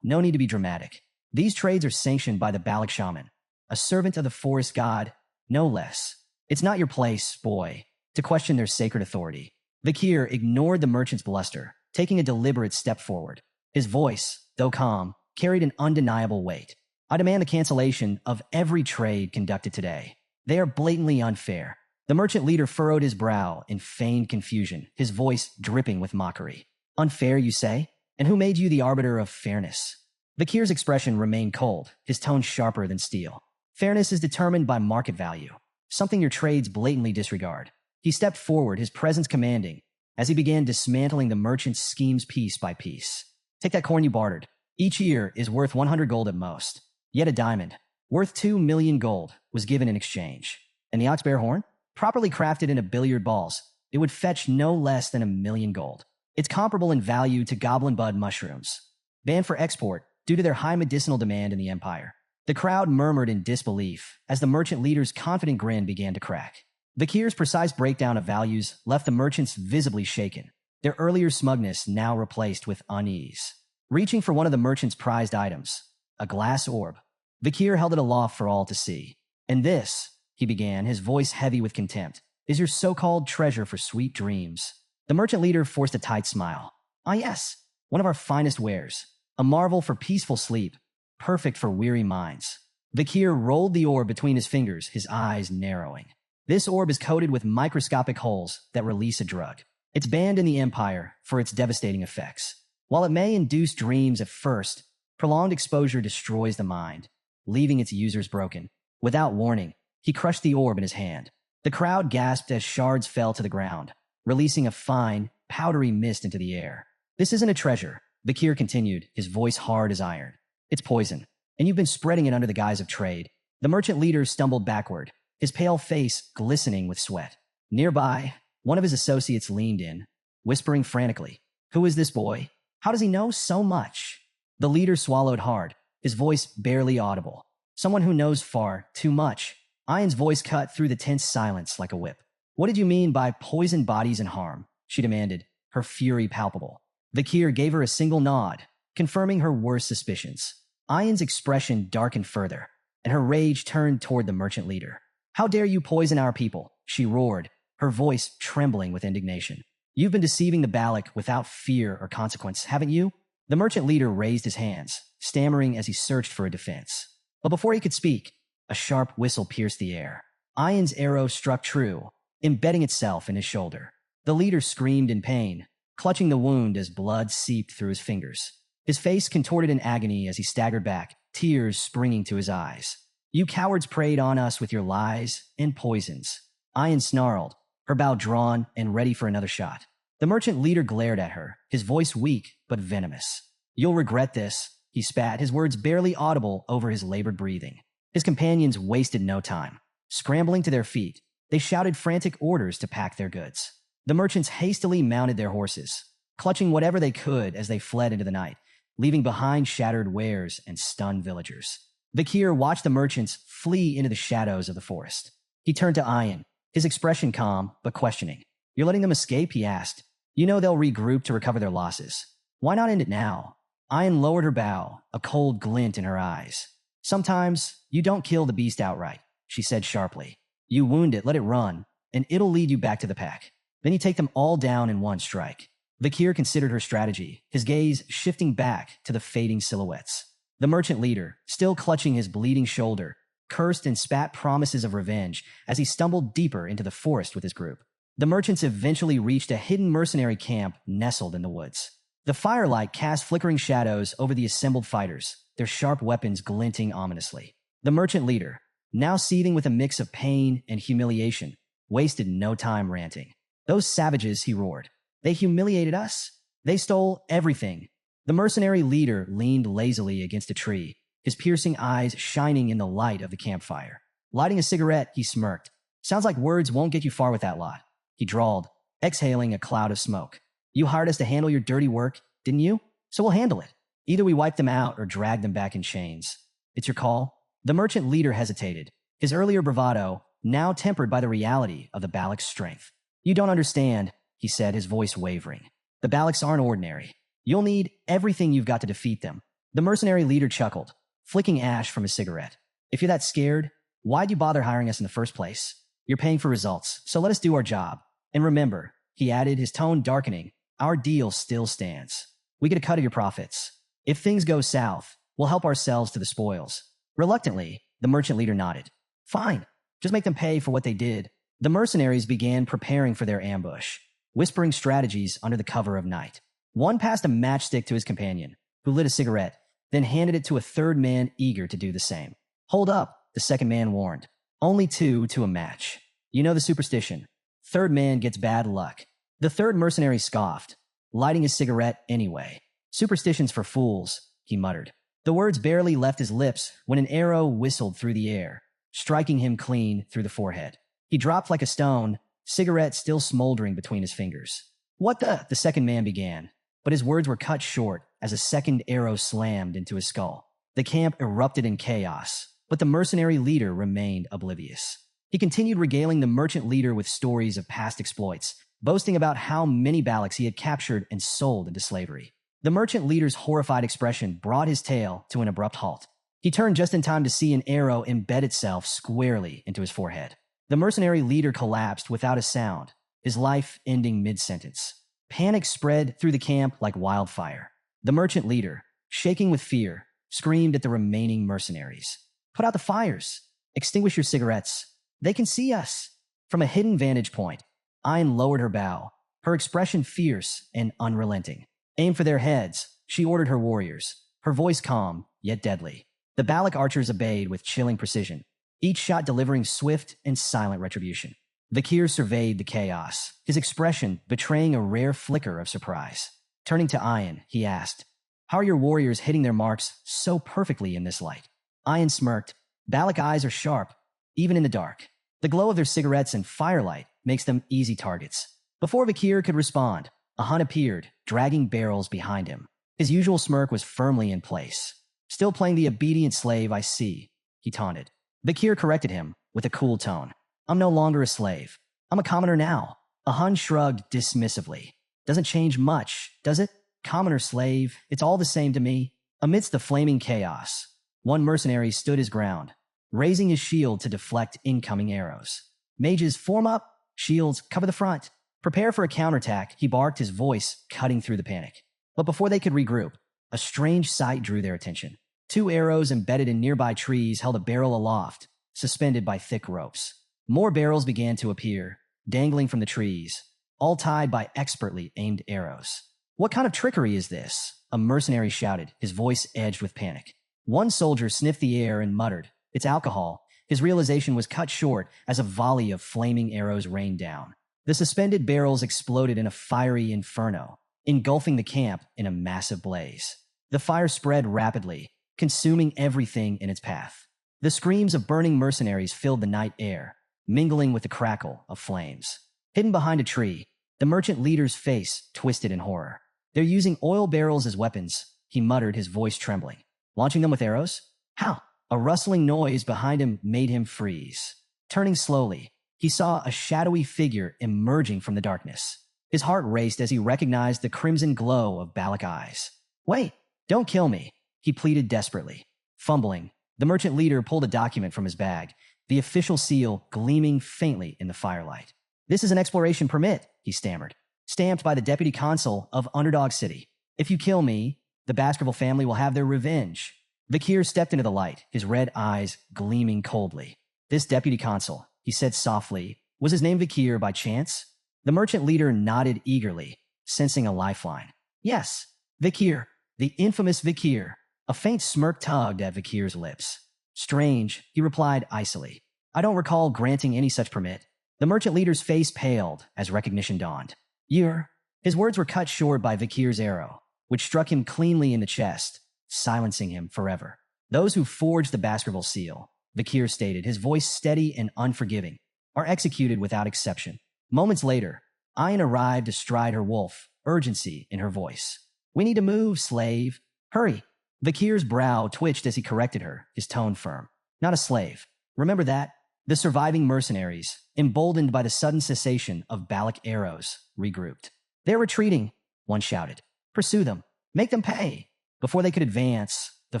no need to be dramatic. These trades are sanctioned by the Baloch Shaman, a servant of the forest god, no less. It's not your place, boy, to question their sacred authority." Vakir ignored the merchant's bluster, taking a deliberate step forward. His voice, though calm, carried an undeniable weight. "I demand the cancellation of every trade conducted today. They are blatantly unfair." The merchant leader furrowed his brow in feigned confusion, his voice dripping with mockery. "Unfair, you say? And who made you the arbiter of fairness?" Vakir's expression remained cold, his tone sharper than steel. "Fairness is determined by market value, something your trades blatantly disregard." He stepped forward, his presence commanding, as he began dismantling the merchant's schemes piece by piece. "Take that corn you bartered. Each ear is worth 100 gold at most. Yet a diamond, worth 2 million gold, was given in exchange. And the ox-bear horn? Properly crafted into billiard balls, it would fetch no less than 1 million gold. It's comparable in value to goblin bud mushrooms, banned for export due to their high medicinal demand in the empire." The crowd murmured in disbelief as the merchant leader's confident grin began to crack. Vakir's precise breakdown of values left the merchants visibly shaken. their earlier smugness now replaced with unease. Reaching for one of the merchant's prized items, a glass orb, Vakir held it aloft for all to see. "And this," he began, his voice heavy with contempt, "is your so-called treasure for sweet dreams." The merchant leader forced a tight smile. "Ah yes, one of our finest wares. A marvel for peaceful sleep, perfect for weary minds." Vakir rolled the orb between his fingers, his eyes narrowing. "This orb is coated with microscopic holes that release a drug. It's banned in the Empire for its devastating effects. While it may induce dreams at first, prolonged exposure destroys the mind, leaving its users broken." Without warning, he crushed the orb in his hand. The crowd gasped as shards fell to the ground, releasing a fine, powdery mist into the air. "This isn't a treasure," Vakir continued, his voice hard as iron. "It's poison, and you've been spreading it under the guise of trade." The merchant leader stumbled backward, his pale face glistening with sweat. Nearby, one of his associates leaned in, whispering frantically, "Who is this boy? How does he know so much?" The leader swallowed hard, his voice barely audible. "Someone who knows far too much." Ian's voice cut through the tense silence like a whip. "What did you mean by poisoned bodies and harm?" she demanded, her fury palpable. Vakir gave her a single nod, confirming her worst suspicions. Ian's expression darkened further, and her rage turned toward the merchant leader. "How dare you poison our people?" she roared, her voice trembling with indignation. "You've been deceiving the Balak without fear or consequence, haven't you?" The merchant leader raised his hands, stammering as he searched for a defense. But before he could speak, a sharp whistle pierced the air. Ian's arrow struck true, embedding itself in his shoulder. The leader screamed in pain, clutching the wound as blood seeped through his fingers. His face contorted in agony as he staggered back, tears springing to his eyes. "You cowards preyed on us with your lies and poisons." Ian snarled, her bow drawn and ready for another shot. The merchant leader glared at her, his voice weak but venomous. "You'll regret this," he spat, his words barely audible over his labored breathing. His companions wasted no time. Scrambling to their feet, they shouted frantic orders to pack their goods. The merchants hastily mounted their horses, clutching whatever they could as they fled into the night, leaving behind shattered wares and stunned villagers. Vakir watched the merchants flee into the shadows of the forest. He turned to Ian, his expression calm but questioning. "You're letting them escape?" he asked. "You know they'll regroup to recover their losses. Why not end it now?" Ian lowered her bow, a cold glint in her eyes. "Sometimes you don't kill the beast outright," she said sharply. "You wound it, let it run, and it'll lead you back to the pack. Then you take them all down in one strike." Vakir considered her strategy, his gaze shifting back to the fading silhouettes. The merchant leader, still clutching his bleeding shoulder, cursed and spat promises of revenge as he stumbled deeper into the forest with his group. The merchants eventually reached a hidden mercenary camp nestled in the woods. The firelight cast flickering shadows over the assembled fighters, their sharp weapons glinting ominously. The merchant leader, now seething with a mix of pain and humiliation, wasted no time ranting. "Those savages," he roared. "They humiliated us. They stole everything." The mercenary leader leaned lazily against a tree, his piercing eyes shining in the light of the campfire. Lighting a cigarette, he smirked. "Sounds like words won't get you far with that lot," he drawled, exhaling a cloud of smoke. "You hired us to handle your dirty work, didn't you? So we'll handle it. Either we wipe them out or drag them back in chains. It's your call." The merchant leader hesitated, his earlier bravado now tempered by the reality of the Balak's strength. "You don't understand," he said, his voice wavering. "The Balaks aren't ordinary. You'll need everything you've got to defeat them." The mercenary leader chuckled, flicking ash from his cigarette. "If you're that scared, why'd you bother hiring us in the first place? You're paying for results, so let us do our job. And remember," he added, his tone darkening, "our deal still stands. We get a cut of your profits. If things go south, we'll help ourselves to the spoils." Reluctantly, the merchant leader nodded. "Fine, just make them pay for what they did." The mercenaries began preparing for their ambush, whispering strategies under the cover of night. One passed a matchstick to his companion, who lit a cigarette, then handed it to a third man eager to do the same. "Hold up," the second man warned. "Only two to a match. You know the superstition. Third man gets bad luck." The third mercenary scoffed, lighting his cigarette anyway. "Superstitions for fools," he muttered. The words barely left his lips when an arrow whistled through the air, striking him clean through the forehead. He dropped like a stone, cigarette still smoldering between his fingers. "What the second man began, but his words were cut short as a second arrow slammed into his skull. The camp erupted in chaos, but the mercenary leader remained oblivious. He continued regaling the merchant leader with stories of past exploits, boasting about how many Baloks he had captured and sold into slavery. The merchant leader's horrified expression brought his tale to an abrupt halt. He turned just in time to see an arrow embed itself squarely into his forehead. The mercenary leader collapsed without a sound, his life ending mid-sentence. Panic spread through the camp like wildfire. The merchant leader, shaking with fear, screamed at the remaining mercenaries. "Put out the fires! Extinguish your cigarettes! They can see us!" From a hidden vantage point, Ayn lowered her bow, her expression fierce and unrelenting. "Aim for their heads," she ordered her warriors, her voice calm yet deadly. The Balak archers obeyed with chilling precision, each shot delivering swift and silent retribution. Vakir surveyed the chaos, his expression betraying a rare flicker of surprise. Turning to Ayn, he asked, "How are your warriors hitting their marks so perfectly in this light?" Ayn smirked. Balak eyes are sharp, even in the dark. The glow of their cigarettes and firelight makes them easy targets. Before Vakir could respond, a Hun appeared, dragging barrels behind him. His usual smirk was firmly in place. "Still playing the obedient slave, I see," he taunted. Vakir corrected him with a cool tone. "I'm no longer a slave. I'm a commoner now." A Hun shrugged dismissively. "Doesn't change much, does it? Commoner, slave, it's all the same to me." Amidst the flaming chaos, one mercenary stood his ground, raising his shield to deflect incoming arrows. "Mages, form up! Shields, cover the front! Prepare for a counterattack," he barked, his voice cutting through the panic. But before they could regroup, a strange sight drew their attention. 2 arrows embedded in nearby trees held a barrel aloft, suspended by thick ropes. More barrels began to appear, dangling from the trees, all tied by expertly aimed arrows. "What kind of trickery is this?" a mercenary shouted, his voice edged with panic. One soldier sniffed the air and muttered, "It's alcohol." His realization was cut short as a volley of flaming arrows rained down. The suspended barrels exploded in a fiery inferno, engulfing the camp in a massive blaze. The fire spread rapidly, consuming everything in its path. The screams of burning mercenaries filled the night air, mingling with the crackle of flames. Hidden behind a tree, the merchant leader's face twisted in horror. "They're using oil barrels as weapons," he muttered, his voice trembling. "Launching them with arrows? How?" A rustling noise behind him made him freeze. Turning slowly, he saw a shadowy figure emerging from the darkness. His heart raced as he recognized the crimson glow of Balak eyes. "Wait, don't kill me," he pleaded desperately. Fumbling, the merchant leader pulled a document from his bag, the official seal gleaming faintly in the firelight. "This is an exploration permit," he stammered, "stamped by the deputy consul of Underdog City. If you kill me, the Baskerville family will have their revenge." Vakir stepped into the light, his red eyes gleaming coldly. "This deputy consul," he said softly, "was his name Vakir by chance?" The merchant leader nodded eagerly, sensing a lifeline. "Yes, Vakir, the infamous Vakir." A faint smirk tugged at Vakir's lips. "Strange," he replied icily. "I don't recall granting any such permit." The merchant leader's face paled as recognition dawned. "You're—" His words were cut short by Vakir's arrow, which struck him cleanly in the chest, silencing him forever. "Those who forged the Baskerville seal," Vakir stated, his voice steady and unforgiving, "are executed without exception." Moments later, Ayn arrived astride her wolf, urgency in her voice. "We need to move, slave. Hurry." Vakir's brow twitched as he corrected her, his tone firm. "Not a slave. Remember that." The surviving mercenaries, emboldened by the sudden cessation of Balak arrows, regrouped. "They're retreating," one shouted. "Pursue them. Make them pay." Before they could advance, the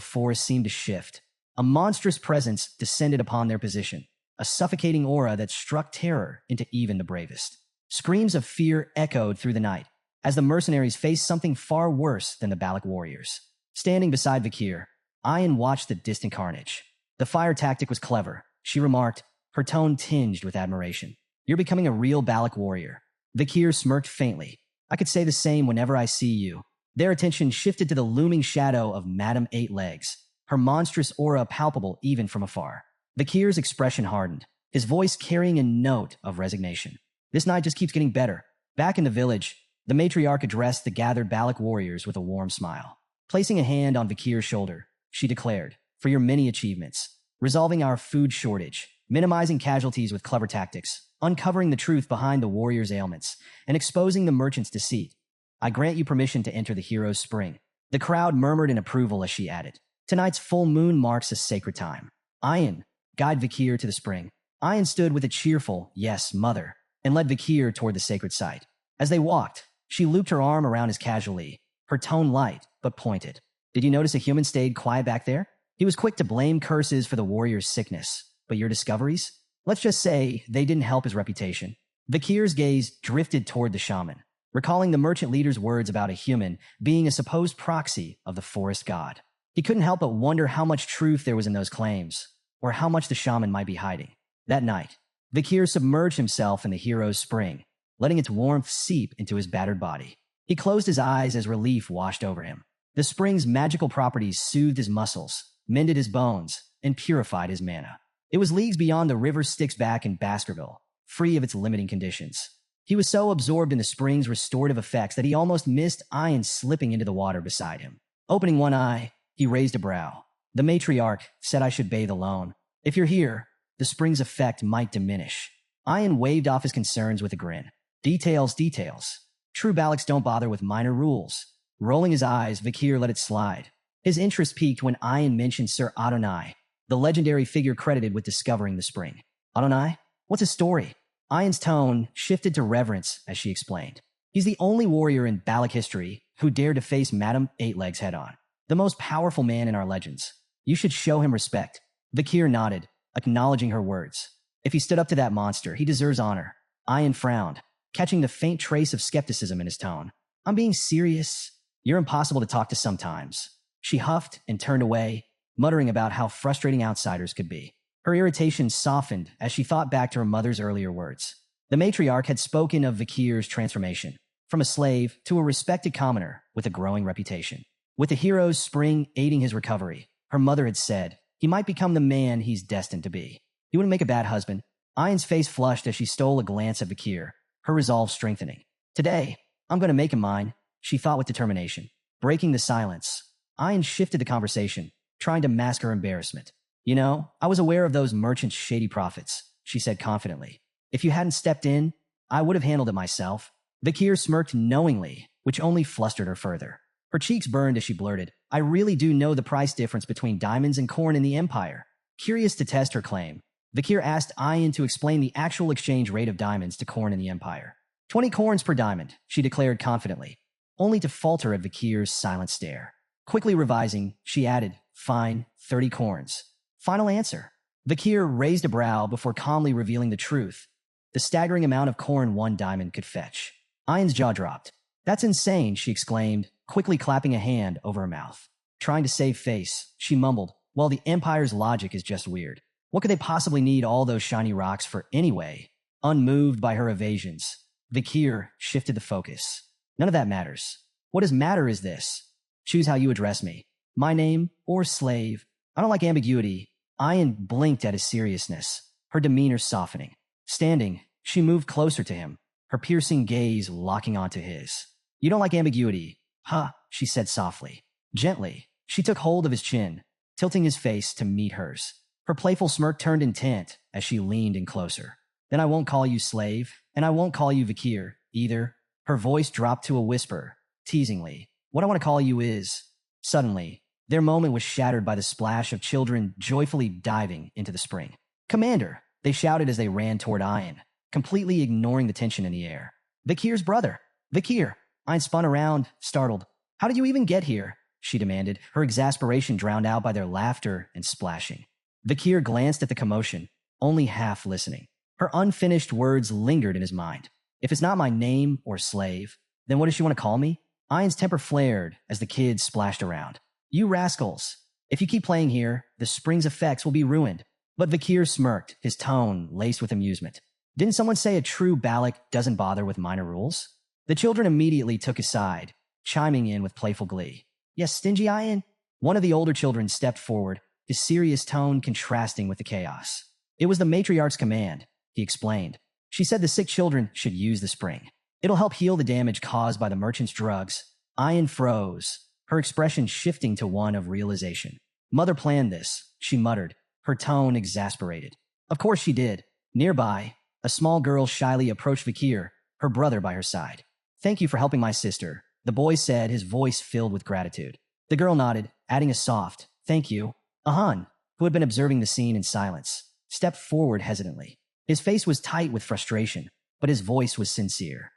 forest seemed to shift. A monstrous presence descended upon their position, a suffocating aura that struck terror into even the bravest. Screams of fear echoed through the night as the mercenaries faced something far worse than the Balak warriors. Standing beside Vakir, Ayn watched the distant carnage. "The fire tactic was clever," she remarked, her tone tinged with admiration. "You're becoming a real Balak warrior." Vakir smirked faintly. "I could say the same whenever I see you." Their attention shifted to the looming shadow of Madame Eight Legs, her monstrous aura palpable even from afar. Vakir's expression hardened, his voice carrying a note of resignation. "This night just keeps getting better." Back in the village, the matriarch addressed the gathered Balak warriors with a warm smile. Placing a hand on Vakir's shoulder, she declared, "For your many achievements, resolving our food shortage, minimizing casualties with clever tactics, uncovering the truth behind the warriors' ailments, and exposing the merchant's deceit, I grant you permission to enter the hero's spring." The crowd murmured in approval as she added, "Tonight's full moon marks a sacred time. Ayn, guide Vakir to the spring." Ayn stood with a cheerful, "Yes, mother," and led Vakir toward the sacred site. As they walked, she looped her arm around his casually, her tone light but pointed. Did you notice a human stayed quiet back there? He was quick to blame curses for the warrior's sickness, but your discoveries? Let's just say they didn't help his reputation. Vakir's gaze drifted toward the shaman, recalling the merchant leader's words about a human being a supposed proxy of the forest god. He couldn't help but wonder how much truth there was in those claims, or how much the shaman might be hiding. That night, Vakir submerged himself in the hero's spring, letting its warmth seep into his battered body. He closed his eyes as relief washed over him. The spring's magical properties soothed his muscles, mended his bones, and purified his mana. It was leagues beyond the river Styx back in Baskerville, free of its limiting conditions. He was so absorbed in the spring's restorative effects that he almost missed Ian slipping into the water beside him. Opening one eye, he raised a brow. The matriarch said I should bathe alone. If you're here, the spring's effect might diminish. Ian waved off his concerns with a grin. Details. True Balacs don't bother with minor rules. Rolling his eyes, Vakir let it slide. His interest peaked when Ian mentioned Sir Adonai, the legendary figure credited with discovering the spring. Adonai? What's his story? Ian's tone shifted to reverence as she explained. He's the only warrior in Balac history who dared to face Madame Eightlegs head-on, the most powerful man in our legends. You should show him respect. Vakir nodded, acknowledging her words. If he stood up to that monster, he deserves honor. Ian frowned, catching the faint trace of skepticism in his tone. I'm being serious. You're impossible to talk to sometimes. She huffed and turned away, muttering about how frustrating outsiders could be. Her irritation softened as she thought back to her mother's earlier words. The matriarch had spoken of Vakir's transformation, from a slave to a respected commoner with a growing reputation. With the hero's spring aiding his recovery, her mother had said, he might become the man he's destined to be. He wouldn't make a bad husband. Ian's face flushed as she stole a glance at Vakir, her resolve strengthening. Today, I'm going to make him mine, she thought with determination. Breaking the silence, Ian shifted the conversation, trying to mask her embarrassment. You know, I was aware of those merchants' shady profits, she said confidently. If you hadn't stepped in, I would have handled it myself. Vakir smirked knowingly, which only flustered her further. Her cheeks burned as she blurted, I really do know the price difference between diamonds and corn in the Empire. Curious to test her claim, Vakir asked Ian to explain the actual exchange rate of diamonds to corn in the Empire. 20 corns per diamond, she declared confidently, only to falter at Vakir's silent stare. Quickly revising, she added, fine, 30 corns. Final answer. Vakir raised a brow before calmly revealing the truth, the staggering amount of corn 1 diamond could fetch. Ian's jaw dropped. That's insane, she exclaimed, quickly clapping a hand over her mouth. Trying to save face, she mumbled, well, the Empire's logic is just weird. What could they possibly need all those shiny rocks for anyway? Unmoved by her evasions, Vakir shifted the focus. None of that matters. What does matter is this. Choose how you address me. My name or slave. I don't like ambiguity. Ian blinked at his seriousness, her demeanor softening. Standing, she moved closer to him, her piercing gaze locking onto his. You don't like ambiguity. Huh, she said softly. Gently, she took hold of his chin, tilting his face to meet hers. Her playful smirk turned intent as she leaned in closer. Then I won't call you slave, and I won't call you Vakir, either. Her voice dropped to a whisper, teasingly. What I want to call you is... Suddenly, their moment was shattered by the splash of children joyfully diving into the spring. Commander, they shouted as they ran toward Ian, completely ignoring the tension in the air. Vakir's brother. Vakir. Ian spun around, startled. How did you even get here? She demanded, her exasperation drowned out by their laughter and splashing. Vakir glanced at the commotion, only half listening. Her unfinished words lingered in his mind. If it's not my name or slave, then what does she want to call me? Ian's temper flared as the kids splashed around. You rascals. If you keep playing here, the spring's effects will be ruined. But Vakir smirked, his tone laced with amusement. Didn't someone say a true Balac doesn't bother with minor rules? The children immediately took his side, chiming in with playful glee. Yes, stingy Ian? One of the older children stepped forward, his serious tone contrasting with the chaos. It was the matriarch's command, he explained. She said the sick children should use the spring. It'll help heal the damage caused by the merchant's drugs. Ian froze, her expression shifting to one of realization. Mother planned this, she muttered, her tone exasperated. Of course she did. Nearby, a small girl shyly approached Vakir, her brother by her side. Thank you for helping my sister, the boy said, his voice filled with gratitude. The girl nodded, adding a soft, thank you. Ahan, who had been observing the scene in silence, stepped forward hesitantly. His face was tight with frustration, but his voice was sincere.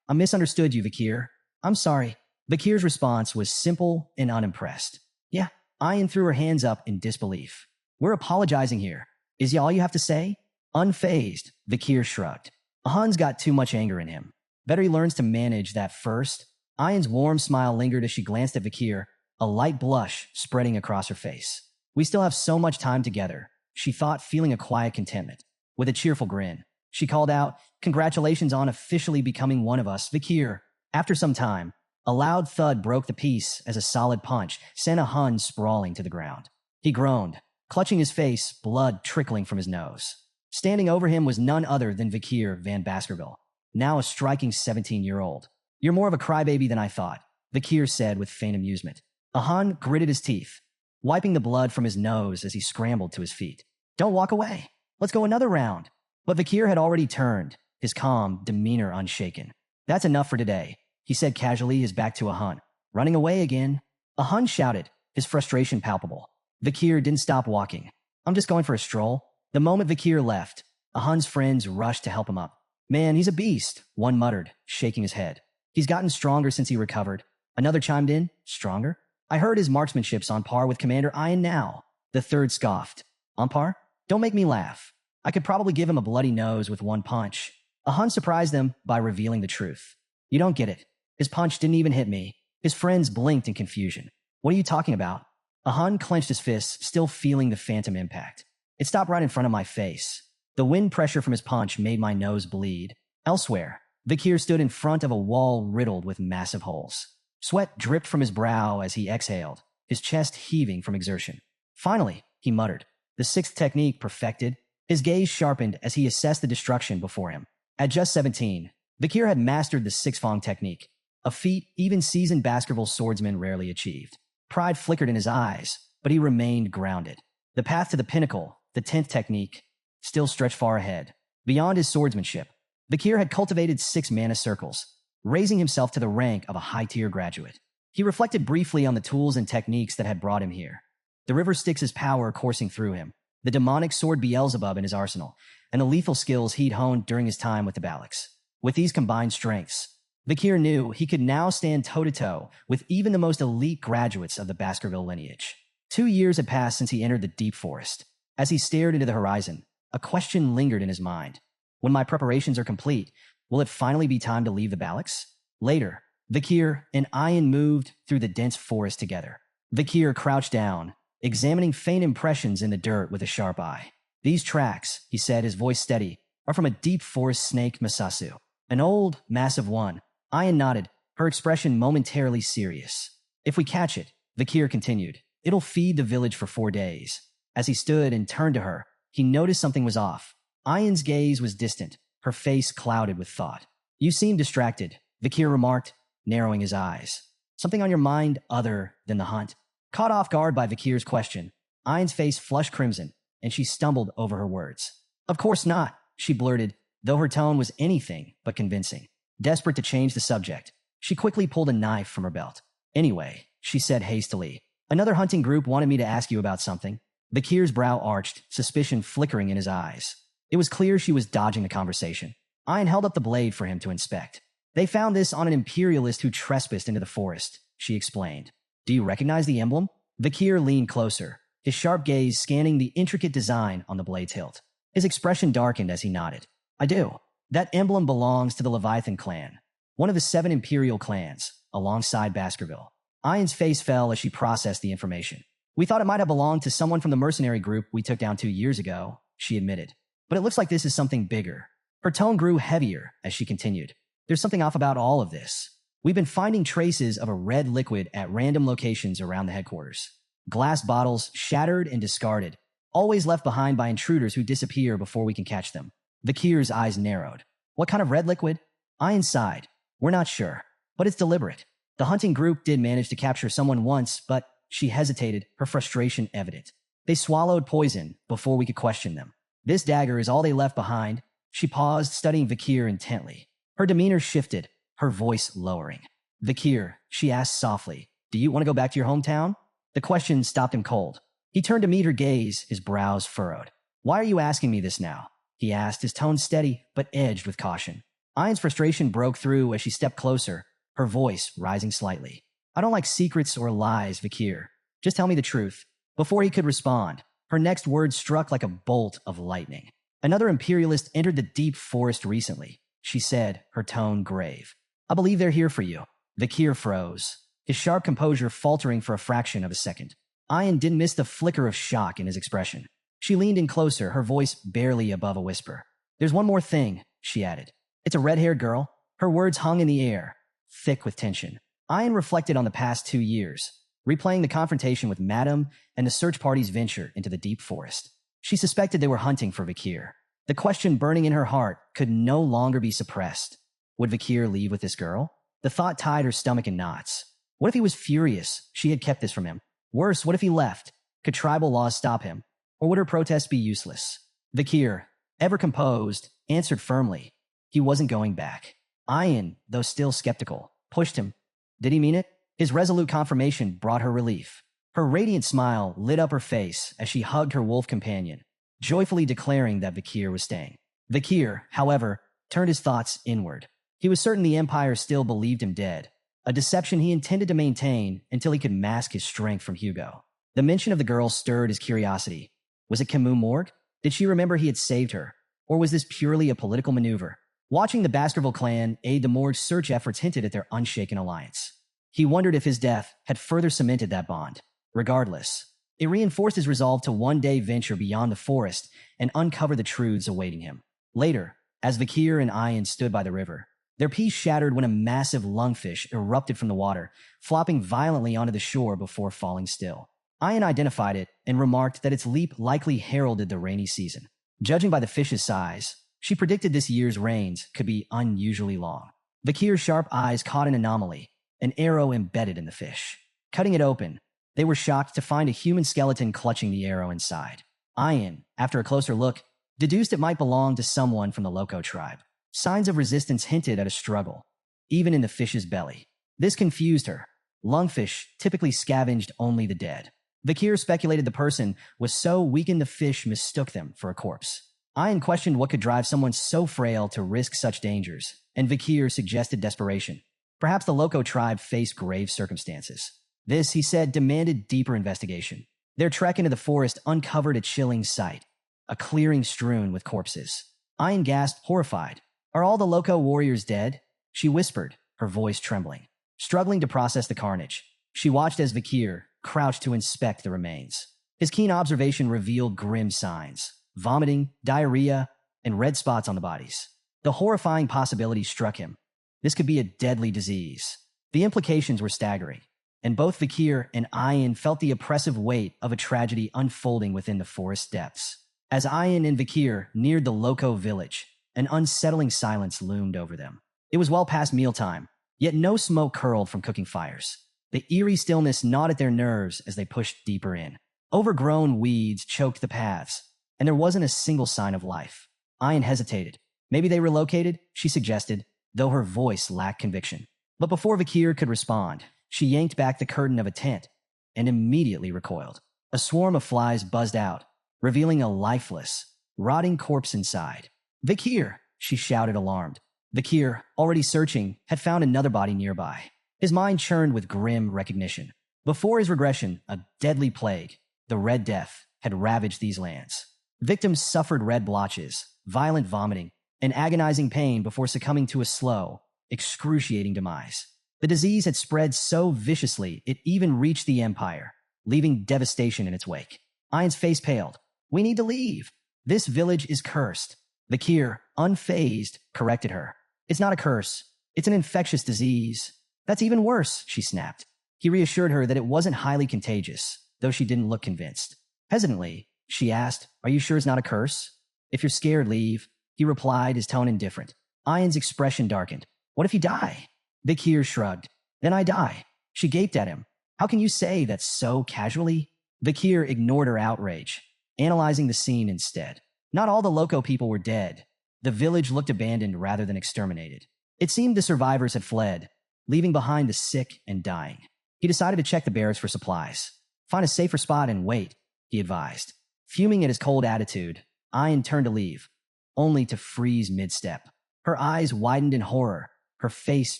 I misunderstood you, Vakir. I'm sorry. Vakir's response was simple and unimpressed. Yeah, Ayan threw her hands up in disbelief. We're apologizing here. Is all you have to say? Unfazed, Vakir shrugged. Ahan's got too much anger in him. Better he learns to manage that first. Ayan's warm smile lingered as she glanced at Vakir, a light blush spreading across her face. We still have so much time together, she thought, feeling a quiet contentment. With a cheerful grin, she called out, Congratulations on officially becoming one of us, Vakir. After some time, a loud thud broke the peace as a solid punch sent Ahan sprawling to the ground. He groaned, clutching his face, blood trickling from his nose. Standing over him was none other than Vakir Van Baskerville, now a striking 17-year-old. You're more of a crybaby than I thought, Vakir said with faint amusement. Ahan gritted his teeth, wiping the blood from his nose as he scrambled to his feet. Don't walk away. Let's go another round. But Vakir had already turned, his calm demeanor unshaken. That's enough for today, he said casually, his back to Ahan. Running away again? Ahan shouted, his frustration palpable. Vakir didn't stop walking. I'm just going for a stroll. The moment Vakir left, Ahan's friends rushed to help him up. Man, he's a beast, one muttered, shaking his head. He's gotten stronger since he recovered. Another chimed in, stronger? I heard his marksmanship's on par with Commander Ayan now. The third scoffed. On par? Don't make me laugh. I could probably give him a bloody nose with one punch. Ahan surprised them by revealing the truth. You don't get it. His punch didn't even hit me. His friends blinked in confusion. What are you talking about? Ahan clenched his fists, still feeling the phantom impact. It stopped right in front of my face. The wind pressure from his punch made my nose bleed. Elsewhere, Vakir stood in front of a wall riddled with massive holes. Sweat dripped from his brow as he exhaled, his chest heaving from exertion. Finally, he muttered, the sixth technique perfected. His gaze sharpened as he assessed the destruction before him. At just 17, Vakir had mastered the six-fong technique, a feat even seasoned Baskerville swordsmen rarely achieved. Pride flickered in his eyes, but he remained grounded. The path to the pinnacle, the 10th technique, still stretched far ahead. Beyond his swordsmanship, Vakir had cultivated 6 mana circles, raising himself to the rank of a high-tier graduate. He reflected briefly on the tools and techniques that had brought him here. The river Styx's power coursing through him, the demonic sword Beelzebub in his arsenal, and the lethal skills he'd honed during his time with the Balax. With these combined strengths, Vakir knew he could now stand toe-to-toe with even the most elite graduates of the Baskerville lineage. 2 years had passed since he entered the deep forest. As he stared into the horizon, a question lingered in his mind. When my preparations are complete, will it finally be time to leave the Balax? Later, Vakir and Ayan moved through the dense forest together. Vakir crouched down, examining faint impressions in the dirt with a sharp eye. These tracks, he said, his voice steady, are from a deep forest snake Masasu. An old, massive one. Ayan nodded, her expression momentarily serious. If we catch it, Vakir continued, it'll feed the village for 4 days. As he stood and turned to her, he noticed something was off. Ayan's gaze was distant, her face clouded with thought. You seem distracted, Vakir remarked, narrowing his eyes. Something on your mind other than the hunt? Caught off guard by Vakir's question, Ayan's face flushed crimson, and she stumbled over her words. Of course not, she blurted, though her tone was anything but convincing. Desperate to change the subject, she quickly pulled a knife from her belt. Anyway, she said hastily, another hunting group wanted me to ask you about something. Vakir's brow arched, suspicion flickering in his eyes. It was clear she was dodging the conversation. Ayan held up the blade for him to inspect. They found this on an imperialist who trespassed into the forest, she explained. Do you recognize the emblem? Vakir leaned closer, his sharp gaze scanning the intricate design on the blade's hilt. His expression darkened as he nodded. I do. That emblem belongs to the Leviathan clan, one of the 7 imperial clans, alongside Baskerville. Ayan's face fell as she processed the information. We thought it might have belonged to someone from the mercenary group we took down 2 years ago, she admitted. But it looks like this is something bigger. Her tone grew heavier as she continued. There's something off about all of this. We've been finding traces of a red liquid at random locations around the headquarters. Glass bottles, shattered and discarded, always left behind by intruders who disappear before we can catch them. Vakir's eyes narrowed. What kind of red liquid? Ayan sighed. We're not sure, but it's deliberate. The hunting group did manage to capture someone once, but she hesitated, her frustration evident. They swallowed poison before we could question them. This dagger is all they left behind. She paused, studying Vakir intently. Her demeanor shifted, her voice lowering. Vakir, she asked softly, do you want to go back to your hometown? The question stopped him cold. He turned to meet her gaze, his brows furrowed. Why are you asking me this now? He asked, his tone steady but edged with caution. Ayan's frustration broke through as she stepped closer, her voice rising slightly. I don't like secrets or lies, Vakir. Just tell me the truth. Before he could respond, her next word struck like a bolt of lightning. Another imperialist entered the deep forest recently, she said, her tone grave. I believe they're here for you. Vakir froze, his sharp composure faltering for a fraction of a second. Ayan didn't miss the flicker of shock in his expression. She leaned in closer, her voice barely above a whisper. There's one more thing, she added. It's a red-haired girl. Her words hung in the air, thick with tension. Ayan reflected on the past 2 years, replaying the confrontation with Madame and the search party's venture into the deep forest. She suspected they were hunting for Vakir. The question burning in her heart could no longer be suppressed. Would Vakir leave with this girl? The thought tied her stomach in knots. What if he was furious she had kept this from him? Worse, what if he left? Could tribal laws stop him? Or would her protest be useless? Vakir, ever composed, answered firmly. He wasn't going back. Ayan, though still skeptical, pushed him. Did he mean it? His resolute confirmation brought her relief. Her radiant smile lit up her face as she hugged her wolf companion, joyfully declaring that Vakir was staying. Vakir, however, turned his thoughts inward. He was certain the Empire still believed him dead, a deception he intended to maintain until he could mask his strength from Hugo. The mention of the girl stirred his curiosity. Was it Camus Morg? Did she remember he had saved her? Or was this purely a political maneuver? Watching the Baskerville clan aid the Morg's search efforts hinted at their unshaken alliance. He wondered if his death had further cemented that bond. Regardless, it reinforced his resolve to one day venture beyond the forest and uncover the truths awaiting him. Later, as Vakir and Ayan stood by the river, their peace shattered when a massive lungfish erupted from the water, flopping violently onto the shore before falling still. Ayan identified it and remarked that its leap likely heralded the rainy season. Judging by the fish's size, she predicted this year's rains could be unusually long. Vakir's sharp eyes caught an anomaly, an arrow embedded in the fish. Cutting it open, they were shocked to find a human skeleton clutching the arrow inside. Ayan, after a closer look, deduced it might belong to someone from the Loco tribe. Signs of resistance hinted at a struggle, even in the fish's belly. This confused her. Lungfish typically scavenged only the dead. Vakir speculated the person was so weakened the fish mistook them for a corpse. Ayan questioned what could drive someone so frail to risk such dangers, and Vakir suggested desperation. Perhaps the Loco tribe faced grave circumstances. This, he said, demanded deeper investigation. Their trek into the forest uncovered a chilling sight, a clearing strewn with corpses. Ayan gasped, horrified. Are all the Loco warriors dead? She whispered, her voice trembling. Struggling to process the carnage, she watched as Vakir crouched to inspect the remains. His keen observation revealed grim signs: vomiting, diarrhea, and red spots on the bodies. The horrifying possibility struck him. This could be a deadly disease. The implications were staggering, and both Vakir and Ayan felt the oppressive weight of a tragedy unfolding within the forest depths. As Ayan and Vakir neared the Loco village, an unsettling silence loomed over them. It was well past mealtime, yet no smoke curled from cooking fires. The eerie stillness gnawed at their nerves as they pushed deeper in. Overgrown weeds choked the paths, and there wasn't a single sign of life. Ayan hesitated. Maybe they relocated, she suggested, though her voice lacked conviction. But before Vakir could respond, she yanked back the curtain of a tent and immediately recoiled. A swarm of flies buzzed out, revealing a lifeless, rotting corpse inside. Vakir, she shouted, alarmed. Vakir, already searching, had found another body nearby. His mind churned with grim recognition. Before his regression, a deadly plague, the Red Death, had ravaged these lands. Victims suffered red blotches, violent vomiting, and agonizing pain before succumbing to a slow, excruciating demise. The disease had spread so viciously it even reached the Empire, leaving devastation in its wake. Ayan's face paled. We need to leave. This village is cursed. Vakir, unfazed, corrected her. It's not a curse. It's an infectious disease. That's even worse, she snapped. He reassured her that it wasn't highly contagious, though she didn't look convinced. Hesitantly, she asked, Are you sure it's not a curse? If you're scared, leave. He replied, his tone indifferent. Ayan's expression darkened. What if you die? Vakir shrugged. Then I die. She gaped at him. How can you say that so casually? Vakir ignored her outrage, analyzing the scene instead. Not all the Loco people were dead. The village looked abandoned rather than exterminated. It seemed the survivors had fled, leaving behind the sick and dying. He decided to check the barracks for supplies. Find a safer spot and wait, he advised. Fuming at his cold attitude, Ayan turned to leave, only to freeze mid-step. Her eyes widened in horror, her face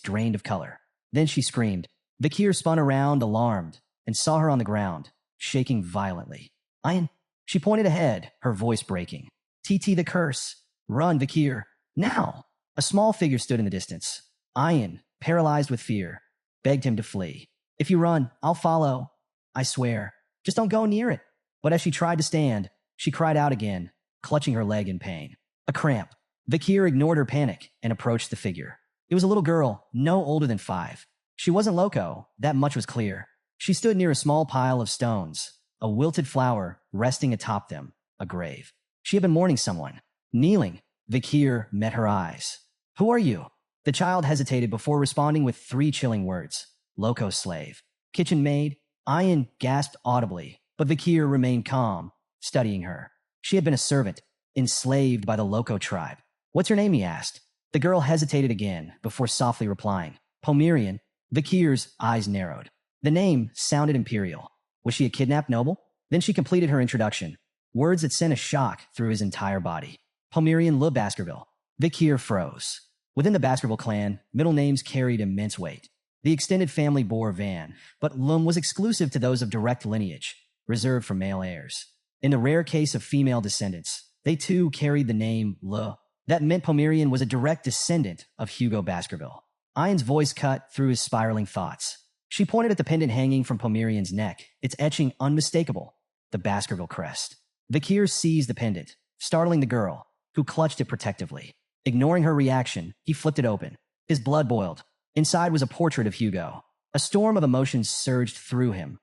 drained of color. Then she screamed. Vakir spun around, alarmed, and saw her on the ground, shaking violently. Ayin, she pointed ahead, her voice breaking. TT the curse. Run, Vakir. Now! A small figure stood in the distance. Ayin, paralyzed with fear, begged him to flee. If you run, I'll follow. I swear. Just don't go near it. But as she tried to stand, she cried out again, clutching her leg in pain. A cramp. Vakir ignored her panic and approached the figure. It was a little girl, no older than 5. She wasn't loco, that much was clear. She stood near a small pile of stones, a wilted flower resting atop them, a grave. She had been mourning someone. Kneeling, Vakir met her eyes. Who are you? The child hesitated before responding with 3 chilling words. Loco slave. Kitchen maid. Ayin gasped audibly, but Vakir remained calm, studying her. She had been a servant, enslaved by the Loco tribe. What's your name, he asked. The girl hesitated again before softly replying. Pomerian. Vakir's eyes narrowed. The name sounded imperial. Was she a kidnapped noble? Then she completed her introduction. Words that sent a shock through his entire body. Pomerian Le Baskerville. Vakir froze. Within the Baskerville clan, middle names carried immense weight. The extended family bore Van, but Lum was exclusive to those of direct lineage, reserved for male heirs. In the rare case of female descendants, they too carried the name Le. That meant Pomerian was a direct descendant of Hugo Baskerville. Ayin's voice cut through his spiraling thoughts. She pointed at the pendant hanging from Pomerian's neck, its etching unmistakable, the Baskerville crest. Vakir seized the pendant, startling the girl, who clutched it protectively. Ignoring her reaction, he flipped it open. His blood boiled. Inside was a portrait of Hugo. A storm of emotions surged through him.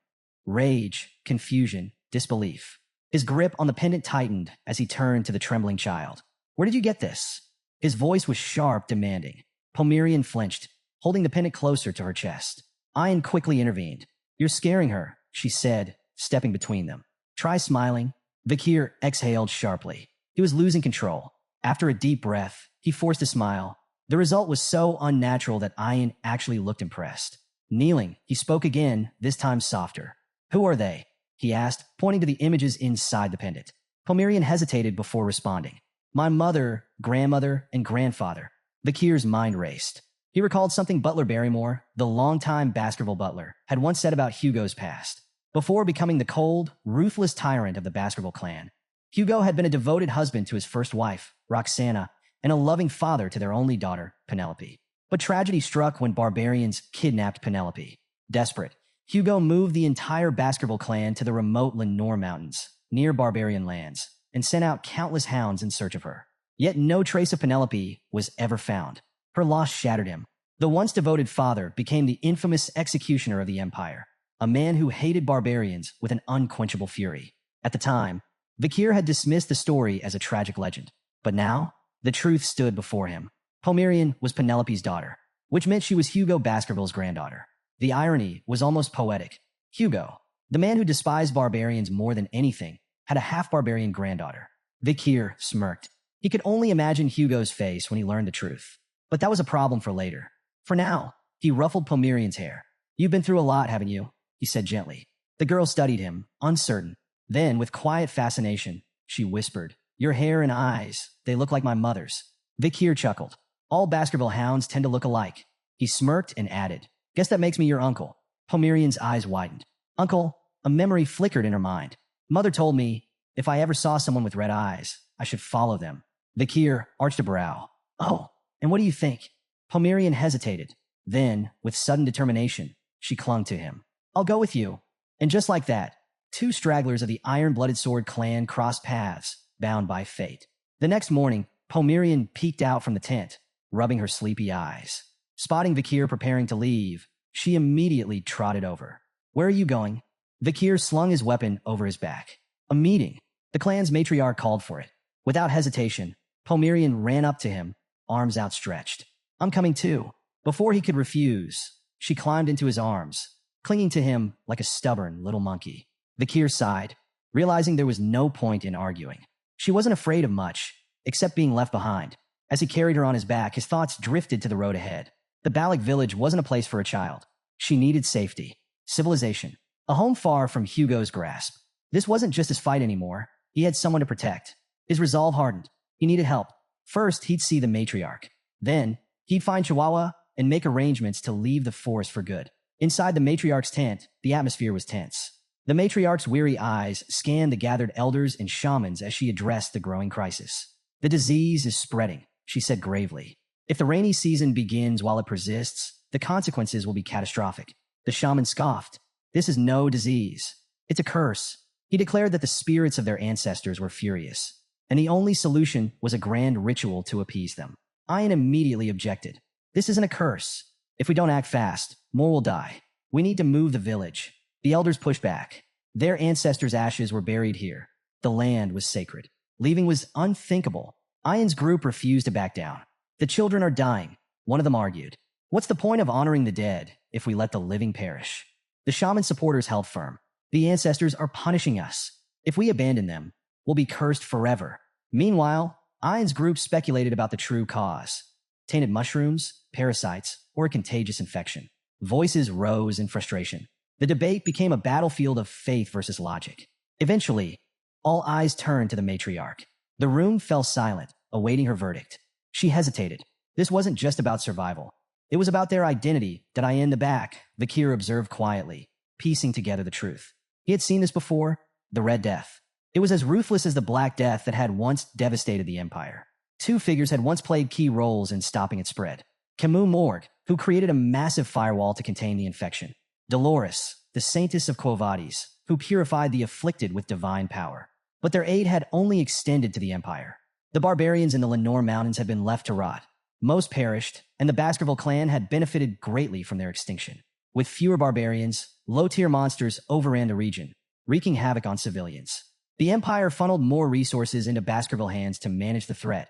Rage, confusion, disbelief. His grip on the pendant tightened as he turned to the trembling child. Where did you get this? His voice was sharp, demanding. Pomerian flinched, holding the pendant closer to her chest. Ayin quickly intervened. You're scaring her, she said, stepping between them. Try smiling. Vakir exhaled sharply. He was losing control. After a deep breath, he forced a smile. The result was so unnatural that Ayin actually looked impressed. Kneeling, he spoke again, this time softer. Who are they? He asked, pointing to the images inside the pendant. Pomerian hesitated before responding. My mother, grandmother, and grandfather. Vakir's mind raced. He recalled something Butler Barrymore, the longtime Baskerville butler, had once said about Hugo's past. Before becoming the cold, ruthless tyrant of the Baskerville clan, Hugo had been a devoted husband to his first wife, Roxana, and a loving father to their only daughter, Penelope. But tragedy struck when barbarians kidnapped Penelope. Desperate, Hugo moved the entire Baskerville clan to the remote Lenore Mountains, near barbarian lands, and sent out countless hounds in search of her. Yet no trace of Penelope was ever found. Her loss shattered him. The once devoted father became the infamous executioner of the empire, a man who hated barbarians with an unquenchable fury. At the time, Vakir had dismissed the story as a tragic legend. But now, the truth stood before him. Pomerian was Penelope's daughter, which meant she was Hugo Baskerville's granddaughter. The irony was almost poetic. Hugo, the man who despised barbarians more than anything, had a half-barbarian granddaughter. Vakir smirked. He could only imagine Hugo's face when he learned the truth. But that was a problem for later. For now, he ruffled Pomerian's hair. You've been through a lot, haven't you? He said gently. The girl studied him, uncertain. Then, with quiet fascination, she whispered, Your hair and eyes, they look like my mother's. Vakir chuckled. All Baskerville hounds tend to look alike. He smirked and added, Guess that makes me your uncle. Pomerian's eyes widened. Uncle, a memory flickered in her mind. Mother told me, if I ever saw someone with red eyes, I should follow them. Vakir arched a brow. Oh, and what do you think? Pomerian hesitated. Then, with sudden determination, she clung to him. I'll go with you. And just like that, 2 stragglers of the Iron-Blooded Sword clan crossed paths, bound by fate. The next morning, Pomerian peeked out from the tent, rubbing her sleepy eyes. Spotting Vakir preparing to leave, she immediately trotted over. Where are you going? Vakir slung his weapon over his back. A meeting. The clan's matriarch called for it. Without hesitation, Pomerian ran up to him, arms outstretched. I'm coming too. Before he could refuse, she climbed into his arms, clinging to him like a stubborn little monkey. Vakir sighed, realizing there was no point in arguing. She wasn't afraid of much, except being left behind. As he carried her on his back, his thoughts drifted to the road ahead. The Balak village wasn't a place for a child. She needed safety, civilization, a home far from Hugo's grasp. This wasn't just his fight anymore. He had someone to protect. His resolve hardened. He needed help. First, he'd see the matriarch. Then, he'd find Chihuahua and make arrangements to leave the forest for good. Inside the matriarch's tent, the atmosphere was tense. The matriarch's weary eyes scanned the gathered elders and shamans as she addressed the growing crisis. The disease is spreading, she said gravely. If the rainy season begins while it persists, the consequences will be catastrophic. The shaman scoffed. This is no disease. It's a curse. He declared that the spirits of their ancestors were furious, and the only solution was a grand ritual to appease them. Ian immediately objected. This isn't a curse. If we don't act fast, more will die. We need to move the village. The elders pushed back. Their ancestors' ashes were buried here. The land was sacred. Leaving was unthinkable. Ian's group refused to back down. The children are dying, one of them argued. What's the point of honoring the dead if we let the living perish? The shaman supporters held firm. The ancestors are punishing us. If we abandon them, we'll be cursed forever. Meanwhile, Ian's group speculated about the true cause. Tainted mushrooms, parasites, or a contagious infection. Voices rose in frustration. The debate became a battlefield of faith versus logic. Eventually, all eyes turned to the matriarch. The room fell silent, awaiting her verdict. She hesitated. This wasn't just about survival. It was about their identity. Did I in the back? Vakir observed quietly, piecing together the truth. He had seen this before, the Red Death. It was as ruthless as the Black Death that had once devastated the Empire. Two figures had once played key roles in stopping its spread. Camus Morg, who created a massive firewall to contain the infection. Dolores, the saintess of Quo Vadis, who purified the afflicted with divine power. But their aid had only extended to the Empire. The barbarians in the Lenore Mountains had been left to rot. Most perished, and the Baskerville clan had benefited greatly from their extinction. With fewer barbarians, low-tier monsters overran the region, wreaking havoc on civilians. The Empire funneled more resources into Baskerville hands to manage the threat,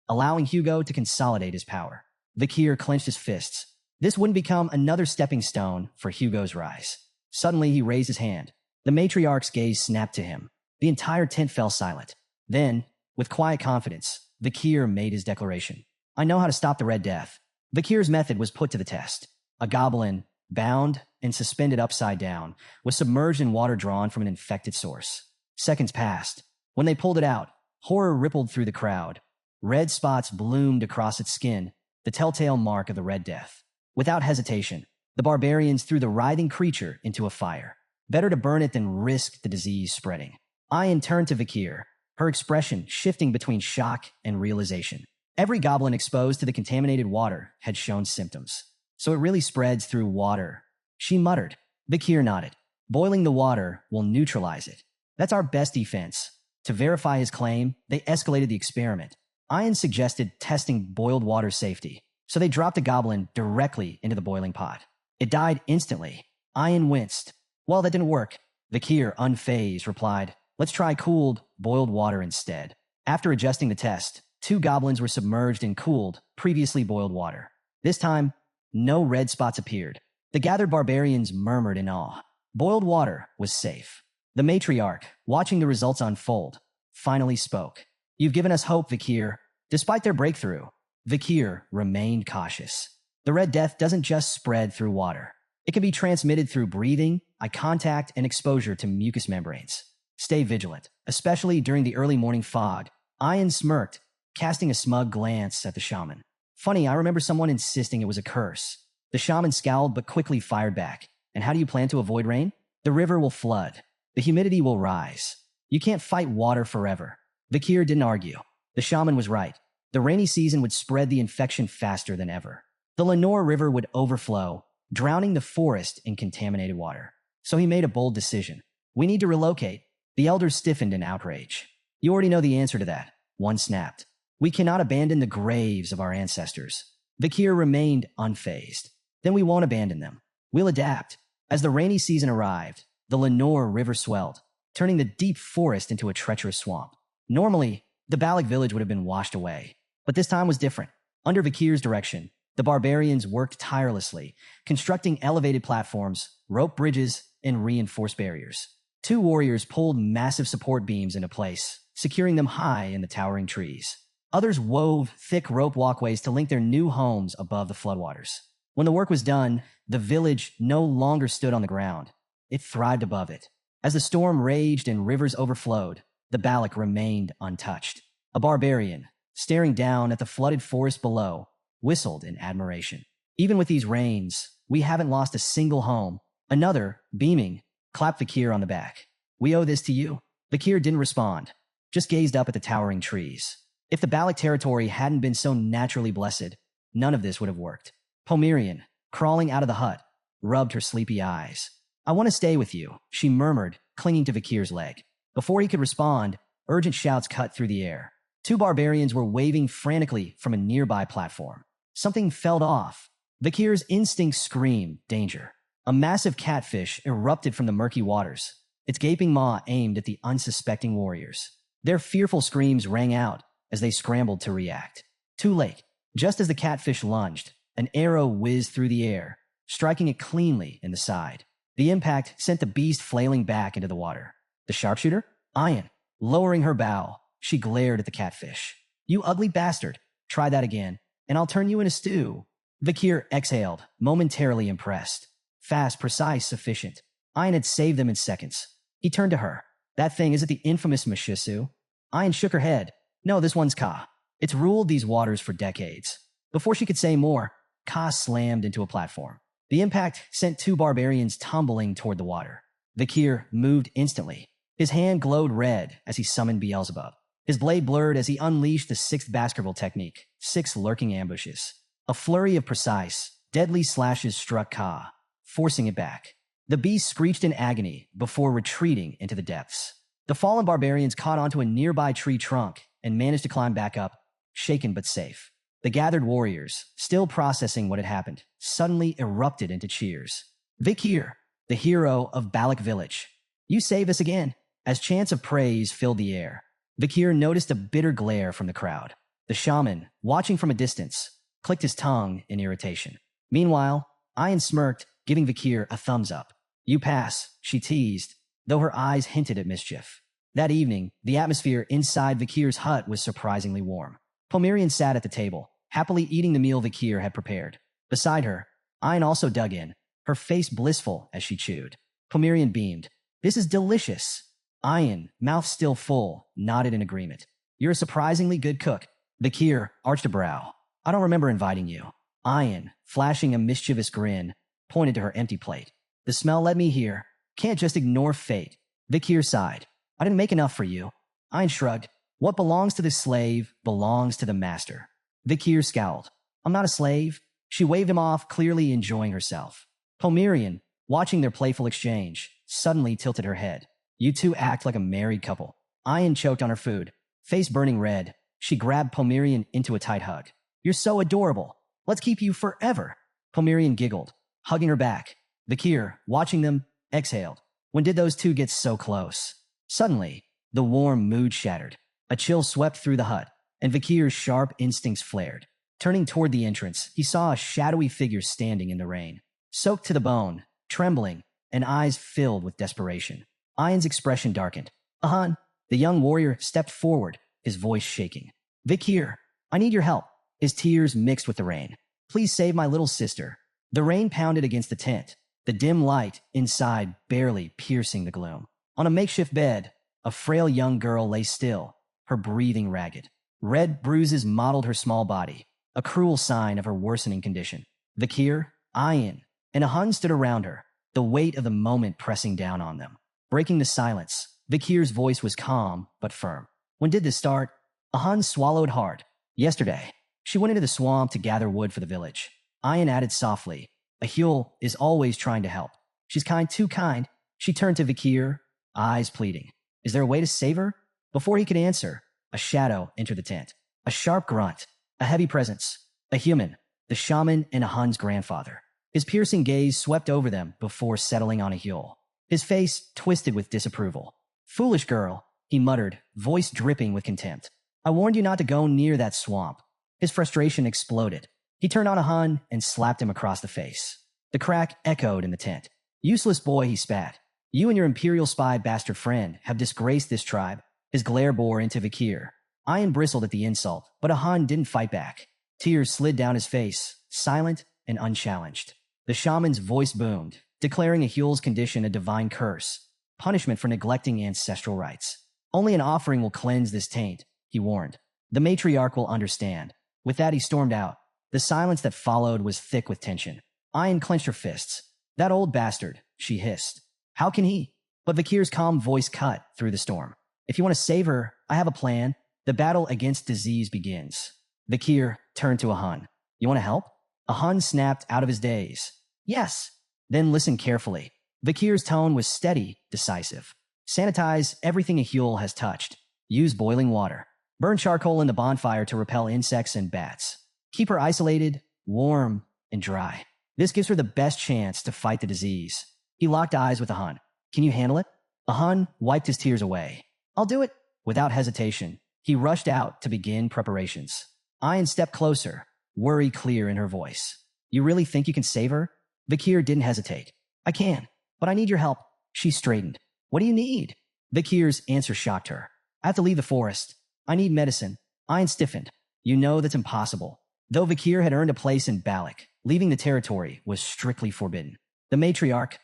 allowing Hugo to consolidate his power. Vakir clenched his fists. This wouldn't become another stepping stone for Hugo's rise. Suddenly, he raised his hand. The matriarch's gaze snapped to him. The entire tent fell silent. Then, with quiet confidence, Vakir made his declaration. I know how to stop the Red Death. Vakir's method was put to the test. A goblin, bound and suspended upside down, was submerged in water drawn from an infected source. Seconds passed. When they pulled it out, horror rippled through the crowd. Red spots bloomed across its skin, the telltale mark of the Red Death. Without hesitation, the barbarians threw the writhing creature into a fire. Better to burn it than risk the disease spreading. Ian turned to Vakir, her expression shifting between shock and realization. Every goblin exposed to the contaminated water had shown symptoms. So it really spreads through water. She muttered. Vakir nodded. Boiling the water will neutralize it. That's our best defense. To verify his claim, they escalated the experiment. Ian suggested testing boiled water safety, so they dropped the goblin directly into the boiling pot. It died instantly. Ian winced. Well, that didn't work. Vakir, unfazed, replied, let's try cooled, boiled water instead. After adjusting the test, 2 goblins were submerged in cooled, previously boiled water. This time, no red spots appeared. The gathered barbarians murmured in awe. Boiled water was safe. The matriarch, watching the results unfold, finally spoke. You've given us hope, Vakir. Despite their breakthrough, Vakir remained cautious. The Red Death doesn't just spread through water. It can be transmitted through breathing, eye contact, and exposure to mucous membranes. Stay vigilant, especially during the early morning fog. Ian smirked, casting a smug glance at the shaman. Funny, I remember someone insisting it was a curse. The shaman scowled but quickly fired back. And how do you plan to avoid rain? The river will flood. The humidity will rise. You can't fight water forever. Vakir didn't argue. The shaman was right. The rainy season would spread the infection faster than ever. The Lenore River would overflow, drowning the forest in contaminated water. So he made a bold decision. We need to relocate. The elders stiffened in outrage. You already know the answer to that. One snapped. We cannot abandon the graves of our ancestors. Vakir remained unfazed. Then we won't abandon them. We'll adapt. As the rainy season arrived, the Lenore River swelled, turning the deep forest into a treacherous swamp. Normally, the Balak village would have been washed away. But this time was different. Under Vakir's direction, the barbarians worked tirelessly, constructing elevated platforms, rope bridges, and reinforced barriers. 2 warriors pulled massive support beams into place, securing them high in the towering trees. Others wove thick rope walkways to link their new homes above the floodwaters. When the work was done, the village no longer stood on the ground. It thrived above it. As the storm raged and rivers overflowed, the Balak remained untouched. A barbarian, staring down at the flooded forest below, whistled in admiration. Even with these rains, we haven't lost a single home. Another, beaming, clapped Vakir on the back. We owe this to you. Vakir didn't respond, just gazed up at the towering trees. If the Balak territory hadn't been so naturally blessed, none of this would have worked. Pomerian, crawling out of the hut, rubbed her sleepy eyes. I want to stay with you, she murmured, clinging to Vakir's leg. Before he could respond, urgent shouts cut through the air. Two barbarians were waving frantically from a nearby platform. Something fell off. Vakir's instincts screamed danger. A massive catfish erupted from the murky waters, its gaping maw aimed at the unsuspecting warriors. Their fearful screams rang out as they scrambled to react. Too late. Just as the catfish lunged, an arrow whizzed through the air, striking it cleanly in the side. The impact sent the beast flailing back into the water. The sharpshooter? Ian. Lowering her bow, she glared at the catfish. You ugly bastard. Try that again, and I'll turn you into stew. Vakir exhaled, momentarily impressed. Fast, precise, sufficient. Ian had saved them in seconds. He turned to her. That thing, is it the infamous Mishisu? Ian shook her head. No, this one's Ka. It's ruled these waters for decades. Before she could say more, Ka slammed into a platform. The impact sent two barbarians tumbling toward the water. Vakir moved instantly. His hand glowed red as he summoned Beelzebub. His blade blurred as he unleashed the sixth Baskerville technique, 6 lurking ambushes. A flurry of precise, deadly slashes struck Ka, forcing it back. The beast screeched in agony before retreating into the depths. The fallen barbarians caught onto a nearby tree trunk and managed to climb back up, shaken but safe. The gathered warriors, still processing what had happened, suddenly erupted into cheers. Vakir, the hero of Balak Village. You save us again. As chants of praise filled the air, Vakir noticed a bitter glare from the crowd. The shaman, watching from a distance, clicked his tongue in irritation. Meanwhile, Ian smirked, giving Vakir a thumbs up. You pass, she teased, though her eyes hinted at mischief. That evening, the atmosphere inside Vakir's hut was surprisingly warm. Pomerian sat at the table, happily eating the meal Vakir had prepared. Beside her, Ian also dug in, her face blissful as she chewed. Pomerian beamed. This is delicious. Ian, mouth still full, nodded in agreement. You're a surprisingly good cook. Vakir arched a brow. I don't remember inviting you. Ian, flashing a mischievous grin, pointed to her empty plate. The smell led me here. Can't just ignore fate. Vakir sighed. I didn't make enough for you. Ian shrugged. What belongs to the slave belongs to the master. Vakir scowled. I'm not a slave. She waved him off, clearly enjoying herself. Pomerian, watching their playful exchange, suddenly tilted her head. You two act like a married couple. Ian choked on her food. Face burning red, she grabbed Pomerian into a tight hug. You're so adorable. Let's keep you forever. Pomerian giggled, hugging her back. Vakir, watching them, exhaled. When did those two get so close? Suddenly, the warm mood shattered. A chill swept through the hut, and Vakir's sharp instincts flared. Turning toward the entrance, he saw a shadowy figure standing in the rain, soaked to the bone, trembling, and eyes filled with desperation. Ian's expression darkened. Ahan, the young warrior stepped forward, his voice shaking. Vakir, I need your help. His tears mixed with the rain. Please save my little sister. The rain pounded against the tent, the dim light inside barely piercing the gloom. On a makeshift bed, a frail young girl lay still, her breathing ragged. Red bruises mottled her small body, a cruel sign of her worsening condition. Vakir, Ian, and Ahan stood around her, the weight of the moment pressing down on them. Breaking the silence, Vakir's voice was calm but firm. When did this start? Ahan swallowed hard. Yesterday. She went into the swamp to gather wood for the village. Ian added softly. Ahul is always trying to help. She's kind, too kind. She turned to Vakir, eyes pleading. Is there a way to save her? Before he could answer, a shadow entered the tent. A sharp grunt, a heavy presence. A human, the shaman and Ahan's grandfather. His piercing gaze swept over them before settling on Ahul. His face twisted with disapproval. Foolish girl, he muttered, voice dripping with contempt. I warned you not to go near that swamp. His frustration exploded. He turned on Ahan and slapped him across the face. The crack echoed in the tent. Useless boy, he spat. You and your imperial spy bastard friend have disgraced this tribe. His glare bore into Vakir. Ian bristled at the insult, but Ahan didn't fight back. Tears slid down his face, silent and unchallenged. The shaman's voice boomed, declaring Ahul's condition a divine curse, punishment for neglecting ancestral rites. Only an offering will cleanse this taint, he warned. The matriarch will understand. With that, he stormed out. The silence that followed was thick with tension. Ayan clenched her fists. That old bastard, she hissed. How can he? But Vakir's calm voice cut through the storm. If you want to save her, I have a plan. The battle against disease begins. Vakir turned to a Hun. You want to help? A Hun snapped out of his daze. Yes. Then listen carefully. Vakir's tone was steady, decisive. Sanitize everything a Huel has touched. Use boiling water. Burn charcoal in the bonfire to repel insects and bats. Keep her isolated, warm, and dry. This gives her the best chance to fight the disease. He locked eyes with a Hun. Can you handle it? A Hun wiped his tears away. I'll do it. Without hesitation, he rushed out to begin preparations. Ayan stepped closer, worry clear in her voice. You really think you can save her? Vakir didn't hesitate. I can, but I need your help. She straightened. What do you need? Vakir's answer shocked her. I have to leave the forest. I need medicine. Ayan stiffened. You know that's impossible. Though Vakir had earned a place in Balak, leaving the territory was strictly forbidden. The matriarch,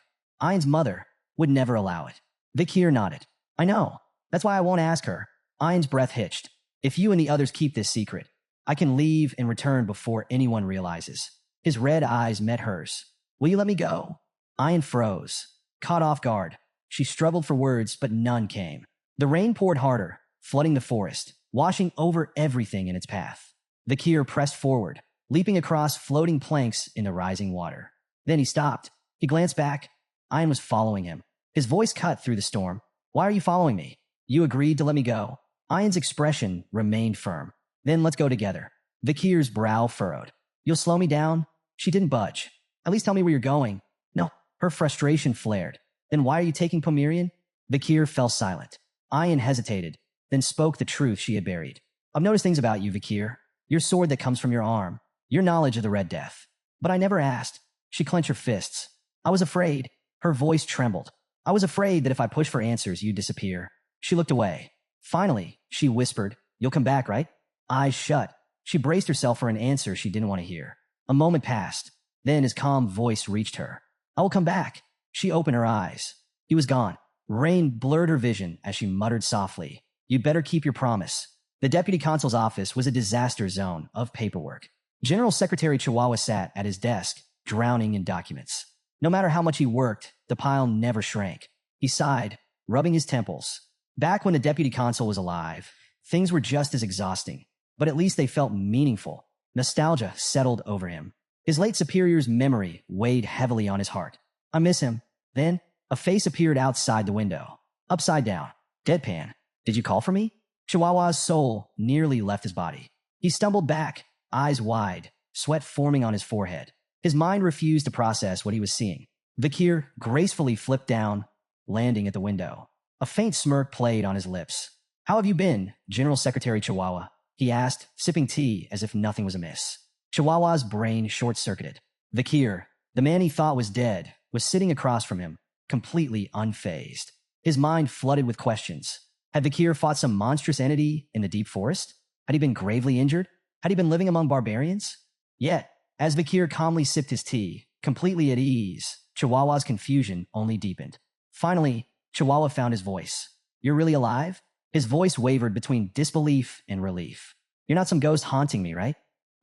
Ayan's mother, would never allow it. Vakir nodded. I know. That's why I won't ask her. Ayan's breath hitched. If you and the others keep this secret, I can leave and return before anyone realizes. His red eyes met hers. Will you let me go? Ayan froze, caught off guard. She struggled for words, but none came. The rain poured harder, flooding the forest, washing over everything in its path. Vakir pressed forward, leaping across floating planks in the rising water. Then he stopped. He glanced back. Ayan was following him. His voice cut through the storm. Why are you following me? You agreed to let me go. Ayan's expression remained firm. Then let's go together. Vakir's brow furrowed. You'll slow me down? She didn't budge. At least tell me where you're going. No, her frustration flared. Then why are you taking Pomerian? Vakir fell silent. Ayan hesitated, then spoke the truth she had buried. I've noticed things about you, Vakir. Your sword that comes from your arm. Your knowledge of the Red Death. But I never asked. She clenched her fists. I was afraid. Her voice trembled. I was afraid that if I pushed for answers, you'd disappear. She looked away. Finally, she whispered, You'll come back, right? Eyes shut. She braced herself for an answer she didn't want to hear. A moment passed. Then his calm voice reached her. I will come back. She opened her eyes. He was gone. Rain blurred her vision as she muttered softly, You'd better keep your promise. The deputy consul's office was a disaster zone of paperwork. General Secretary Chihuahua sat at his desk, drowning in documents. No matter how much he worked, the pile never shrank. He sighed, rubbing his temples. Back when the deputy consul was alive, things were just as exhausting, but at least they felt meaningful. Nostalgia settled over him. His late superior's memory weighed heavily on his heart. I miss him. Then, a face appeared outside the window. Upside down. Deadpan. Did you call for me? Chihuahua's soul nearly left his body. He stumbled back, eyes wide, sweat forming on his forehead. His mind refused to process what he was seeing. Vakir gracefully flipped down, landing at the window. A faint smirk played on his lips. How have you been, General Secretary Chihuahua? He asked, sipping tea as if nothing was amiss. Chihuahua's brain short-circuited. Vakir, the man he thought was dead, was sitting across from him, completely unfazed. His mind flooded with questions. Had Vakir fought some monstrous entity in the deep forest? Had he been gravely injured? Had he been living among barbarians? Yet, as Vakir calmly sipped his tea, completely at ease, Chihuahua's confusion only deepened. Finally, Chihuahua found his voice. You're really alive? His voice wavered between disbelief and relief. You're not some ghost haunting me, right?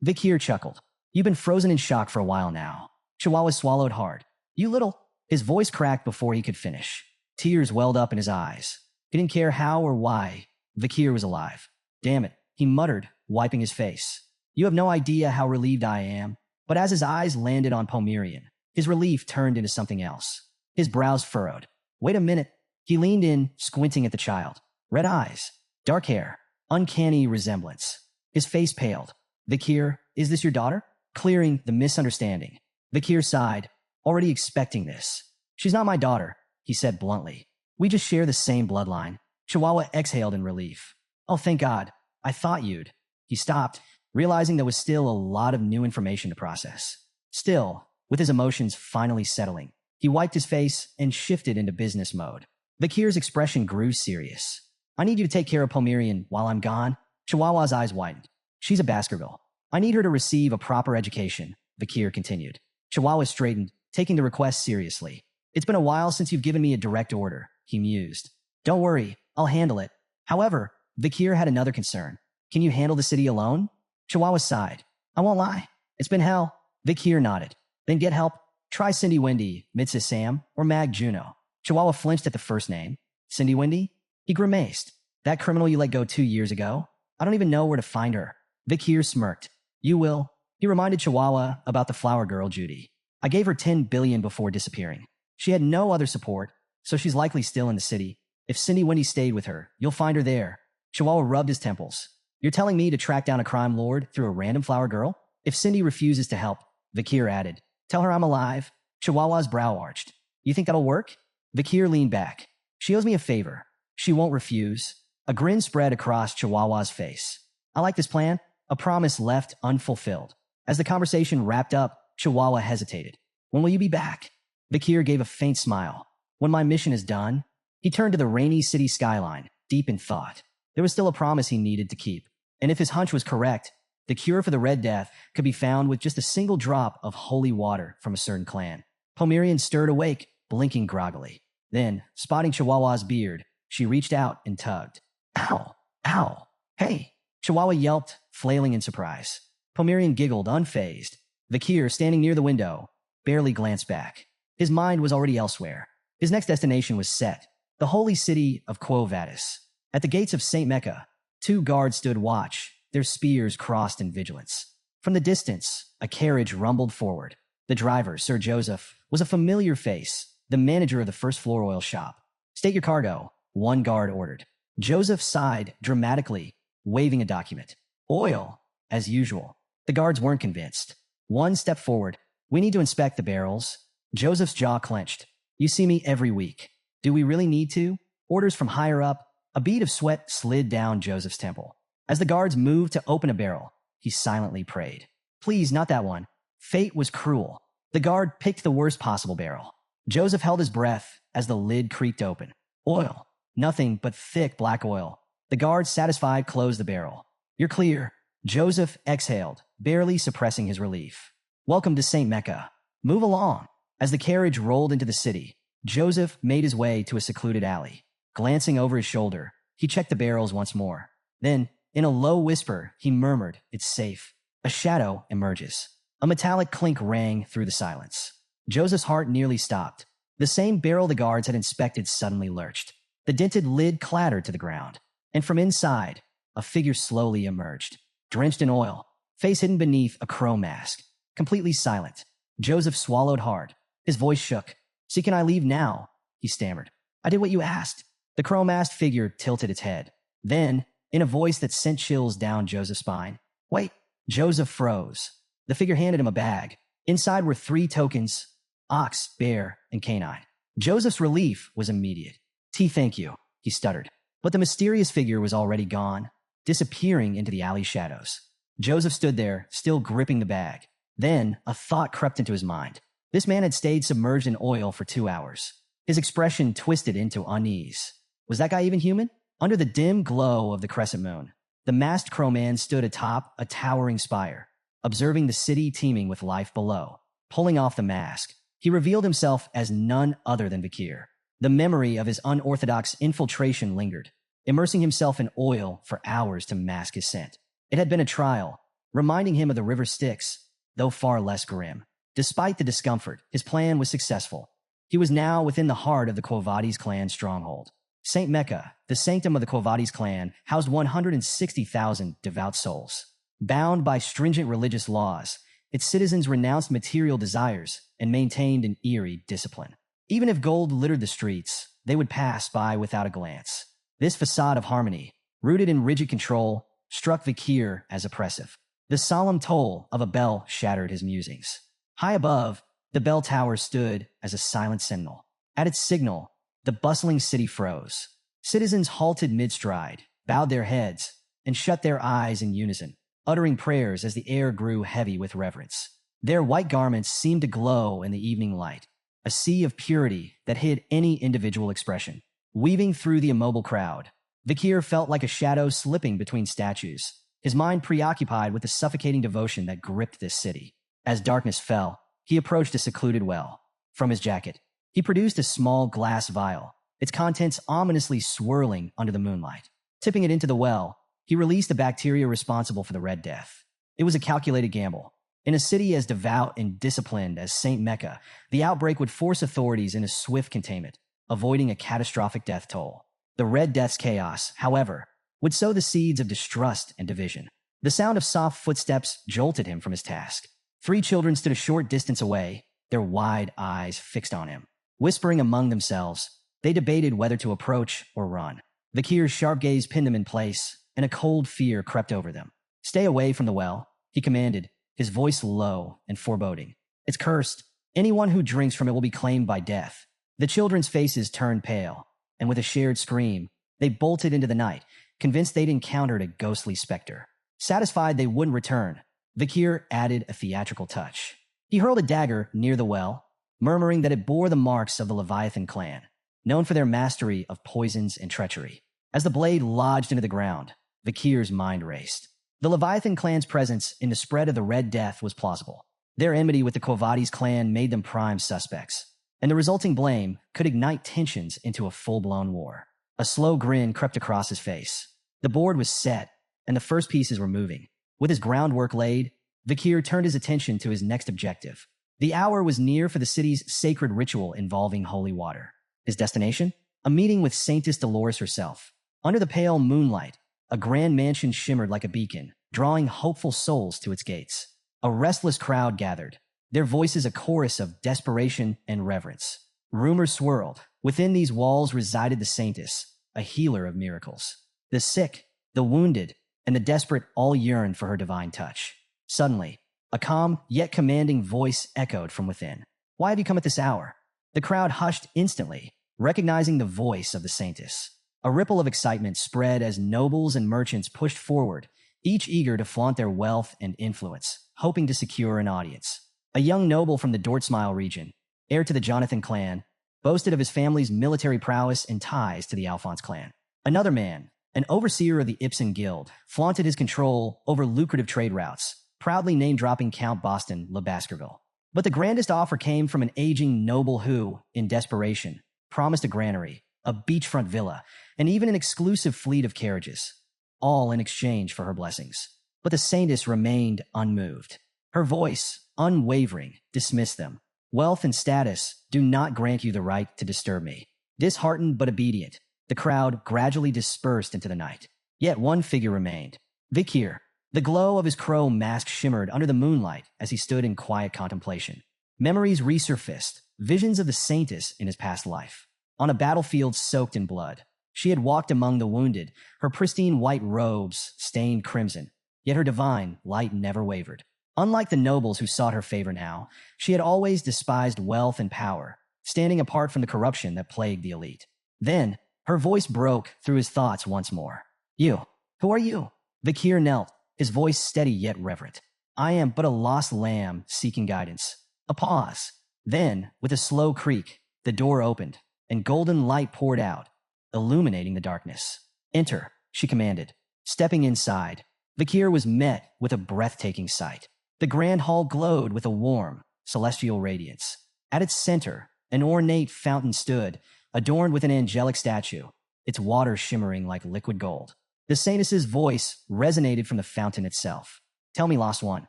Vakir chuckled. You've been frozen in shock for a while now. Chihuahua swallowed hard. You little... His voice cracked before he could finish. Tears welled up in his eyes. He didn't care how or why Vakir was alive. Damn it, he muttered, wiping his face. You have no idea how relieved I am. But as his eyes landed on Pomerian, his relief turned into something else. His brows furrowed. Wait a minute. He leaned in, squinting at the child. Red eyes, dark hair, uncanny resemblance. His face paled. Vakir, is this your daughter? Clearing the misunderstanding. Vakir sighed, already expecting this. She's not my daughter, he said bluntly. We just share the same bloodline. Chihuahua exhaled in relief. Oh, thank God. I thought you'd. He stopped, realizing there was still a lot of new information to process. Still, with his emotions finally settling, he wiped his face and shifted into business mode. Vakir's expression grew serious. I need you to take care of Pomerian while I'm gone. Chihuahua's eyes widened. She's a Baskerville. I need her to receive a proper education, Vakir continued. Chihuahua straightened, taking the request seriously. It's been a while since you've given me a direct order, he mused. Don't worry, I'll handle it. However, Vakir had another concern. Can you handle the city alone? Chihuahua sighed. I won't lie. It's been hell. Vakir nodded. Then get help. Try Cindy Wendy, Mrs. Sam, or Mag Juno. Chihuahua flinched at the first name. Cindy Wendy? He grimaced. That criminal you let go 2 years ago? I don't even know where to find her. Vakir smirked. You will. He reminded Chihuahua about the flower girl, Judy. I gave her 10 billion before disappearing. She had no other support, so she's likely still in the city. If Cindy Wendy stayed with her, you'll find her there. Chihuahua rubbed his temples. You're telling me to track down a crime lord through a random flower girl? If Cindy refuses to help, Vakir added, tell her I'm alive. Chihuahua's brow arched. You think that'll work? Vakir leaned back. She owes me a favor. She won't refuse. A grin spread across Chihuahua's face. I like this plan. A promise left unfulfilled. As the conversation wrapped up, Chihuahua hesitated. When will you be back? Vakir gave a faint smile. When my mission is done. He turned to the rainy city skyline, deep in thought. There was still a promise he needed to keep. And if his hunch was correct, the cure for the Red Death could be found with just a single drop of holy water from a certain clan. Pomerian stirred awake, blinking groggily. Then, spotting Chihuahua's beard, she reached out and tugged. Ow! Ow! Hey! Chihuahua yelped, flailing in surprise. Pomerian giggled, unfazed. Vakir, standing near the window, barely glanced back. His mind was already elsewhere. His next destination was set, the holy city of Quo Vadis. At the gates of St. Mecca, 2 guards stood watch, their spears crossed in vigilance. From the distance, a carriage rumbled forward. The driver, Sir Joseph, was a familiar face, the manager of the first-floor oil shop. State your cargo, 1 guard ordered. Joseph sighed dramatically, waving a document. Oil, as usual. The guards weren't convinced. One stepped forward. We need to inspect the barrels. Joseph's jaw clenched. You see me every week. Do we really need to? Orders from higher up. A bead of sweat slid down Joseph's temple. As the guards moved to open a barrel, he silently prayed. Please, not that one. Fate was cruel. The guard picked the worst possible barrel. Joseph held his breath as the lid creaked open. Oil. Nothing but thick black oil. The guard, satisfied, closed the barrel. You're clear. Joseph exhaled, barely suppressing his relief. Welcome to St. Mecca. Move along. As the carriage rolled into the city, Joseph made his way to a secluded alley. Glancing over his shoulder, he checked the barrels once more. Then, in a low whisper, he murmured, It's safe. A shadow emerges. A metallic clink rang through the silence. Joseph's heart nearly stopped. The same barrel the guards had inspected suddenly lurched. The dented lid clattered to the ground. And from inside, a figure slowly emerged. Drenched in oil, face hidden beneath a crow mask. Completely silent. Joseph swallowed hard. His voice shook. See, can I leave now? He stammered. I did what you asked. The crow-masked figure tilted its head. Then, in a voice that sent chills down Joseph's spine, Wait. Joseph froze. The figure handed him a bag. Inside were 3 tokens, ox, bear, and canine. Joseph's relief was immediate. Thank you, he stuttered. But the mysterious figure was already gone, disappearing into the alley shadows. Joseph stood there, still gripping the bag. Then, a thought crept into his mind. This man had stayed submerged in oil for 2 hours. His expression twisted into unease. Was that guy even human? Under the dim glow of the crescent moon, the masked crowman stood atop a towering spire, observing the city teeming with life below. Pulling off the mask, he revealed himself as none other than Vakir. The memory of his unorthodox infiltration lingered, immersing himself in oil for hours to mask his scent. It had been a trial, reminding him of the river Styx, though far less grim. Despite the discomfort, his plan was successful. He was now within the heart of the Quo Vadis clan stronghold. St. Mecca, the sanctum of the Quo Vadis clan, housed 160,000 devout souls. Bound by stringent religious laws, its citizens renounced material desires and maintained an eerie discipline. Even if gold littered the streets, they would pass by without a glance. This facade of harmony, rooted in rigid control, struck Vakir as oppressive. The solemn toll of a bell shattered his musings. High above, the bell tower stood as a silent sentinel. At its signal, the bustling city froze. Citizens halted mid-stride, bowed their heads, and shut their eyes in unison, uttering prayers as the air grew heavy with reverence. Their white garments seemed to glow in the evening light, a sea of purity that hid any individual expression. Weaving through the immobile crowd, Vakir felt like a shadow slipping between statues, his mind preoccupied with the suffocating devotion that gripped this city. As darkness fell, he approached a secluded well. From his jacket, he produced a small glass vial, its contents ominously swirling under the moonlight. Tipping it into the well, he released the bacteria responsible for the Red Death. It was a calculated gamble, In a city as devout and disciplined as St. Mecca, the outbreak would force authorities into swift containment, avoiding a catastrophic death toll. The Red Death's chaos, however, would sow the seeds of distrust and division. The sound of soft footsteps jolted him from his task. 3 children stood a short distance away, their wide eyes fixed on him. Whispering among themselves, they debated whether to approach or run. Vakir's sharp gaze pinned them in place, and a cold fear crept over them. "Stay away from the well," he commanded, his voice low and foreboding. "It's cursed. Anyone who drinks from it will be claimed by death." The children's faces turned pale, and with a shared scream, they bolted into the night, convinced they'd encountered a ghostly specter. Satisfied they wouldn't return, Vakir added a theatrical touch. He hurled a dagger near the well, murmuring that it bore the marks of the Leviathan clan, known for their mastery of poisons and treachery. As the blade lodged into the ground, Vakir's mind raced. The Leviathan clan's presence in the spread of the Red Death was plausible. Their enmity with the Quo Vadis clan made them prime suspects, and the resulting blame could ignite tensions into a full-blown war. A slow grin crept across his face. The board was set, and the first pieces were moving. With his groundwork laid, Vakir turned his attention to his next objective. The hour was near for the city's sacred ritual involving holy water. His destination? A meeting with Saintess Dolores herself. Under the pale moonlight, a grand mansion shimmered like a beacon, drawing hopeful souls to its gates. A restless crowd gathered, their voices a chorus of desperation and reverence. Rumors swirled. Within these walls resided the Saintess, a healer of miracles. The sick, the wounded, and the desperate all yearned for her divine touch. Suddenly, a calm yet commanding voice echoed from within. "Why have you come at this hour?" The crowd hushed instantly, recognizing the voice of the Saintess. A ripple of excitement spread as nobles and merchants pushed forward, each eager to flaunt their wealth and influence, hoping to secure an audience. A young noble from the Dortsmile region, heir to the Jonathan clan, boasted of his family's military prowess and ties to the Alphonse clan. Another man, an overseer of the Ibsen Guild, flaunted his control over lucrative trade routes, proudly name-dropping Count Boston Le Baskerville. But the grandest offer came from an aging noble who, in desperation, promised a granary, a beachfront villa, and even an exclusive fleet of carriages, all in exchange for her blessings. But the Saintess remained unmoved. Her voice, unwavering, dismissed them. "Wealth and status do not grant you the right to disturb me." Disheartened but obedient, the crowd gradually dispersed into the night. Yet one figure remained. Vakir. The glow of his crow mask shimmered under the moonlight as he stood in quiet contemplation. Memories resurfaced, visions of the Saintess in his past life. On a battlefield soaked in blood, she had walked among the wounded, her pristine white robes stained crimson, yet her divine light never wavered. Unlike the nobles who sought her favor now, she had always despised wealth and power, standing apart from the corruption that plagued the elite. Then, her voice broke through his thoughts once more. "You, who are you?" Vakir knelt, his voice steady yet reverent. "I am but a lost lamb seeking guidance." A pause. Then, with a slow creak, the door opened, and golden light poured out, illuminating the darkness. "Enter," she commanded. Stepping inside, Vakir was met with a breathtaking sight. The grand hall glowed with a warm, celestial radiance. At its center, an ornate fountain stood, adorned with an angelic statue, its water shimmering like liquid gold. The Saintess's voice resonated from the fountain itself. "Tell me, lost one,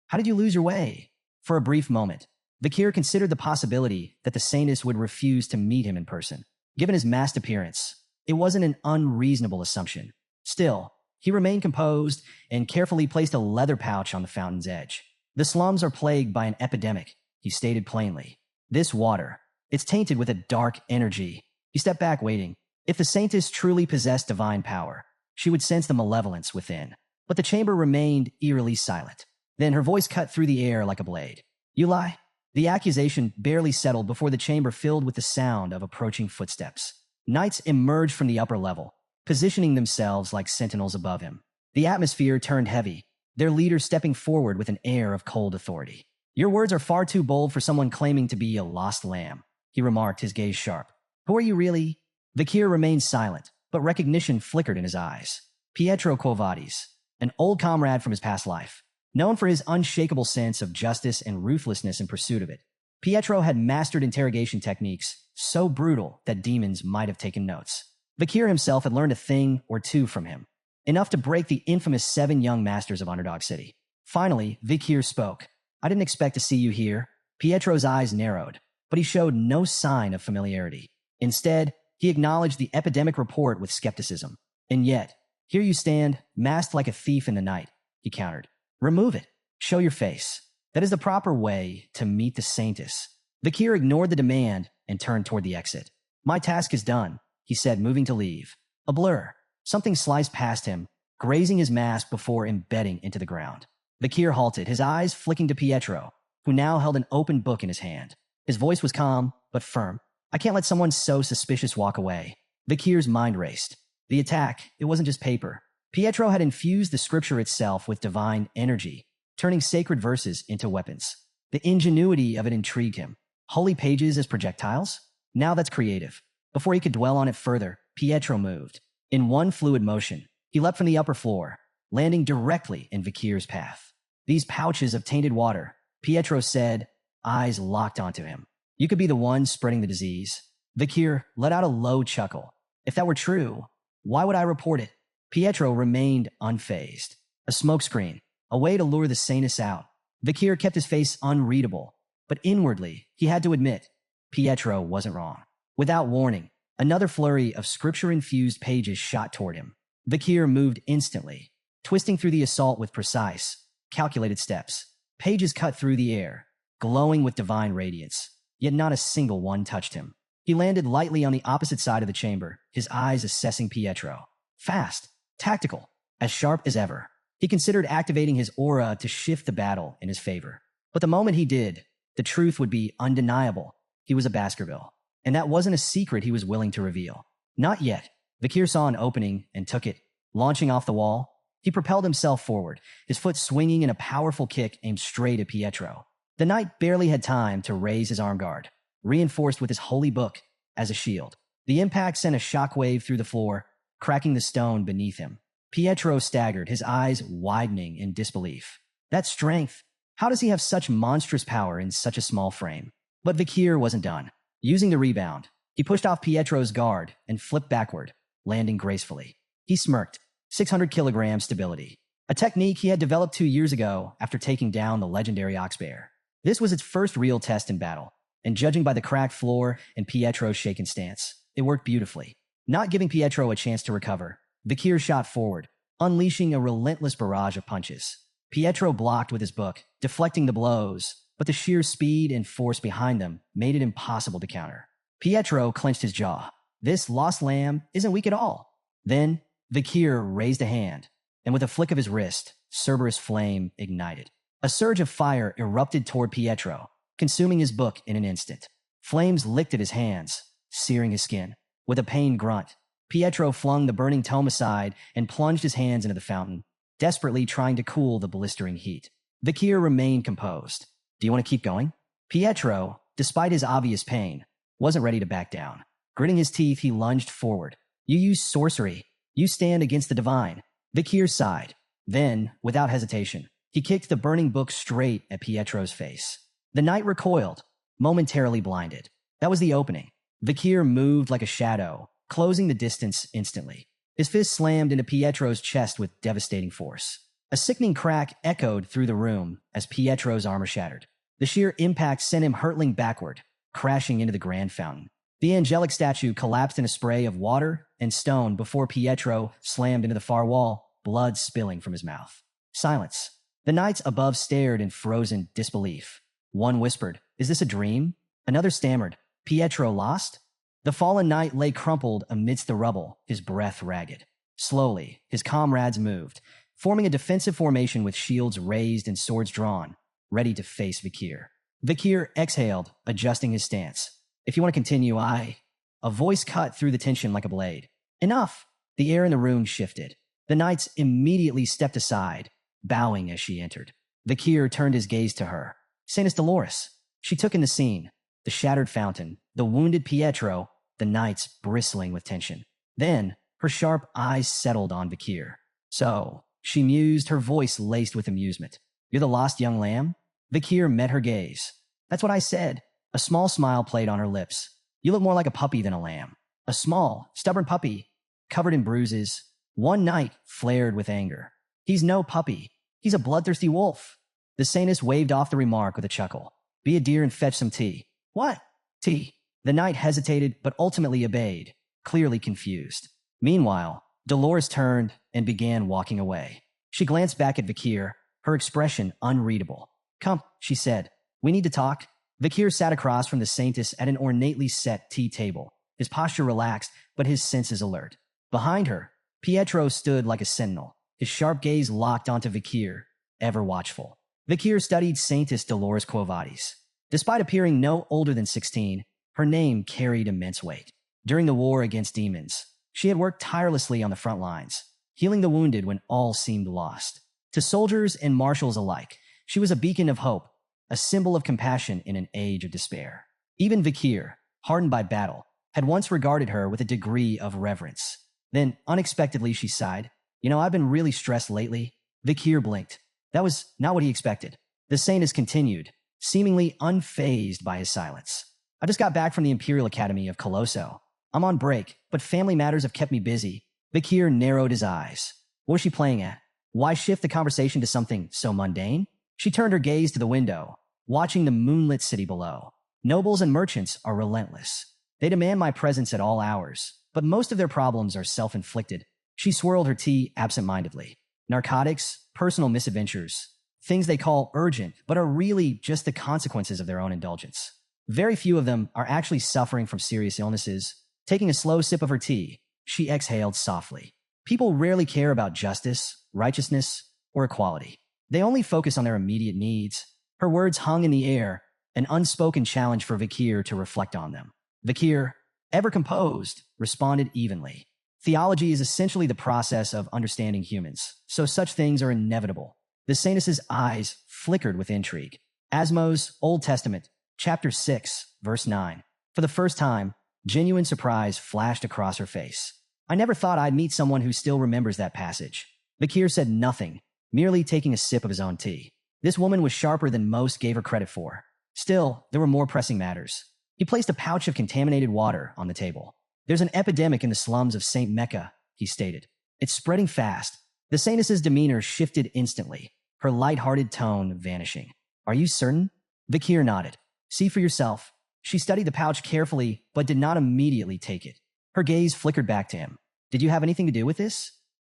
how did you lose your way?" For a brief moment, Vakir considered the possibility that the Saintess would refuse to meet him in person. Given his masked appearance, it wasn't an unreasonable assumption. Still, he remained composed and carefully placed a leather pouch on the fountain's edge. "The slums are plagued by an epidemic," he stated plainly. "This water, it's tainted with a dark energy." He stepped back, waiting. If the Saintess truly possessed divine power, she would sense the malevolence within. But the chamber remained eerily silent. Then her voice cut through the air like a blade. "You lie." The accusation barely settled before the chamber filled with the sound of approaching footsteps. Knights emerged from the upper level, positioning themselves like sentinels above him. The atmosphere turned heavy, their leader stepping forward with an air of cold authority. "Your words are far too bold for someone claiming to be a lost lamb," he remarked, his gaze sharp. "Who are you really?" Vakir remained silent, but recognition flickered in his eyes. Pietro Quo Vadis, an old comrade from his past life. Known for his unshakable sense of justice and ruthlessness in pursuit of it, Pietro had mastered interrogation techniques so brutal that demons might have taken notes. Vakir himself had learned a thing or two from him, enough to break the infamous 7 young masters of Underdog City. Finally, Vakir spoke, I didn't expect to see you here. Pietro's eyes narrowed, but he showed no sign of familiarity. Instead, he acknowledged the epidemic report with skepticism. And yet, here you stand, masked like a thief in the night, he countered. Remove it. Show your face. That is the proper way to meet the Saintess. Vakir ignored the demand and turned toward the exit. My task is done, he said, moving to leave. A blur. Something sliced past him, grazing his mask before embedding into the ground. Vakir halted, his eyes flicking to Pietro, who now held an open book in his hand. His voice was calm, but firm. I can't let someone so suspicious walk away. Vakir's mind raced. The attack, it wasn't just paper. Pietro had infused the scripture itself with divine energy, turning sacred verses into weapons. The ingenuity of it intrigued him. Holy pages as projectiles? Now that's creative. Before he could dwell on it further, Pietro moved. In one fluid motion, he leapt from the upper floor, landing directly in Vakir's path. These pouches of tainted water, Pietro said, eyes locked onto him. You could be the one spreading the disease. Vakir let out a low chuckle. If that were true, why would I report it? Pietro remained unfazed. A smokescreen, a way to lure the Saintess out. Vakir kept his face unreadable, but inwardly, he had to admit, Pietro wasn't wrong. Without warning, another flurry of scripture-infused pages shot toward him. Vakir moved instantly, twisting through the assault with precise, calculated steps. Pages cut through the air, glowing with divine radiance, yet not a single one touched him. He landed lightly on the opposite side of the chamber, his eyes assessing Pietro. Fast, tactical, as sharp as ever. He considered activating his aura to shift the battle in his favor. But the moment he did, the truth would be undeniable. He was a Baskerville. And that wasn't a secret he was willing to reveal. Not yet. Vakir saw an opening and took it. Launching off the wall, he propelled himself forward, his foot swinging in a powerful kick aimed straight at Pietro. The knight barely had time to raise his arm guard, reinforced with his holy book as a shield. The impact sent a shockwave through the floor, cracking the stone beneath him. Pietro staggered, his eyes widening in disbelief. That strength! How does he have such monstrous power in such a small frame? But Vakir wasn't done. Using the rebound, he pushed off Pietro's guard and flipped backward, landing gracefully. He smirked. 600 kilograms stability. A technique he had developed 2 years ago after taking down the legendary Oxbear. This was its first real test in battle, and judging by the cracked floor and Pietro's shaken stance, it worked beautifully. Not giving Pietro a chance to recover, Vakir shot forward, unleashing a relentless barrage of punches. Pietro blocked with his book, deflecting the blows, but the sheer speed and force behind them made it impossible to counter. Pietro clenched his jaw. This lost lamb isn't weak at all. Then, Vakir raised a hand, and with a flick of his wrist, Cerberus flame ignited. A surge of fire erupted toward Pietro, consuming his book in an instant. Flames licked at his hands, searing his skin. With a pained grunt, Pietro flung the burning tome aside and plunged his hands into the fountain, desperately trying to cool the blistering heat. Vakir remained composed. Do you want to keep going? Pietro, despite his obvious pain, wasn't ready to back down. Gritting his teeth, he lunged forward. You use sorcery. You stand against the divine. Vakir sighed. Then, without hesitation, he kicked the burning book straight at Pietro's face. The knight recoiled, momentarily blinded. That was the opening. Vakir moved like a shadow, closing the distance instantly. His fist slammed into Pietro's chest with devastating force. A sickening crack echoed through the room as Pietro's armor shattered. The sheer impact sent him hurtling backward, crashing into the grand fountain. The angelic statue collapsed in a spray of water and stone before Pietro slammed into the far wall, blood spilling from his mouth. Silence. The knights above stared in frozen disbelief. One whispered, "Is this a dream?" Another stammered, "Pietro lost?" The fallen knight lay crumpled amidst the rubble, his breath ragged. Slowly, his comrades moved, forming a defensive formation with shields raised and swords drawn, ready to face Vakir. Vakir exhaled, adjusting his stance. If you want to continue, A voice cut through the tension like a blade. Enough! The air in the room shifted. The knights immediately stepped aside, bowing as she entered. Vakir turned his gaze to her. Saintess Dolores. She took in the scene. The shattered fountain, the wounded Pietro, the knights bristling with tension. Then, her sharp eyes settled on Vakir. So, she mused, her voice laced with amusement. You're the lost young lamb? Vakir met her gaze. That's what I said. A small smile played on her lips. You look more like a puppy than a lamb. A small, stubborn puppy, covered in bruises. One knight flared with anger. He's no puppy. He's a bloodthirsty wolf. The Sanus waved off the remark with a chuckle. Be a dear and fetch some tea. What? Tea. The knight hesitated but ultimately obeyed, clearly confused. Meanwhile, Dolores turned and began walking away. She glanced back at Vakir, her expression unreadable. Come, she said. We need to talk. Vakir sat across from the Saintess at an ornately set tea table, his posture relaxed but his senses alert. Behind her, Pietro stood like a sentinel, his sharp gaze locked onto Vakir, ever watchful. Vakir studied Saintess Dolores Quo Vadis. Despite appearing no older than 16, her name carried immense weight. During the war against demons, she had worked tirelessly on the front lines, healing the wounded when all seemed lost. To soldiers and marshals alike, she was a beacon of hope, a symbol of compassion in an age of despair. Even Vakir, hardened by battle, had once regarded her with a degree of reverence. Then, unexpectedly, she sighed. I've been really stressed lately. Vakir blinked. That was not what he expected. The Saintess continued, seemingly unfazed by his silence. I just got back from the Imperial Academy of Colossio. I'm on break, but family matters have kept me busy. Vakir narrowed his eyes. What was she playing at? Why shift the conversation to something so mundane? She turned her gaze to the window, watching the moonlit city below. Nobles and merchants are relentless. They demand my presence at all hours, but most of their problems are self-inflicted. She swirled her tea absent-mindedly. Narcotics, personal misadventures, things they call urgent, but are really just the consequences of their own indulgence. Very few of them are actually suffering from serious illnesses. Taking a slow sip of her tea, she exhaled softly. People rarely care about justice, righteousness, or equality. They only focus on their immediate needs. Her words hung in the air, an unspoken challenge for Vakir to reflect on them. Vakir, ever composed, responded evenly. Theology is essentially the process of understanding humans, so such things are inevitable. The Saintess's eyes flickered with intrigue. Asmo's Old Testament, chapter 6, verse 9. For the first time, genuine surprise flashed across her face. I never thought I'd meet someone who still remembers that passage. Vakir said nothing, merely taking a sip of his own tea. This woman was sharper than most gave her credit for. Still, there were more pressing matters. He placed a pouch of contaminated water on the table. There's an epidemic in the slums of St. Mecca, he stated. It's spreading fast. The Saintess's demeanor shifted instantly, her light-hearted tone vanishing. Are you certain? Vakir nodded. See for yourself. She studied the pouch carefully, but did not immediately take it. Her gaze flickered back to him. Did you have anything to do with this?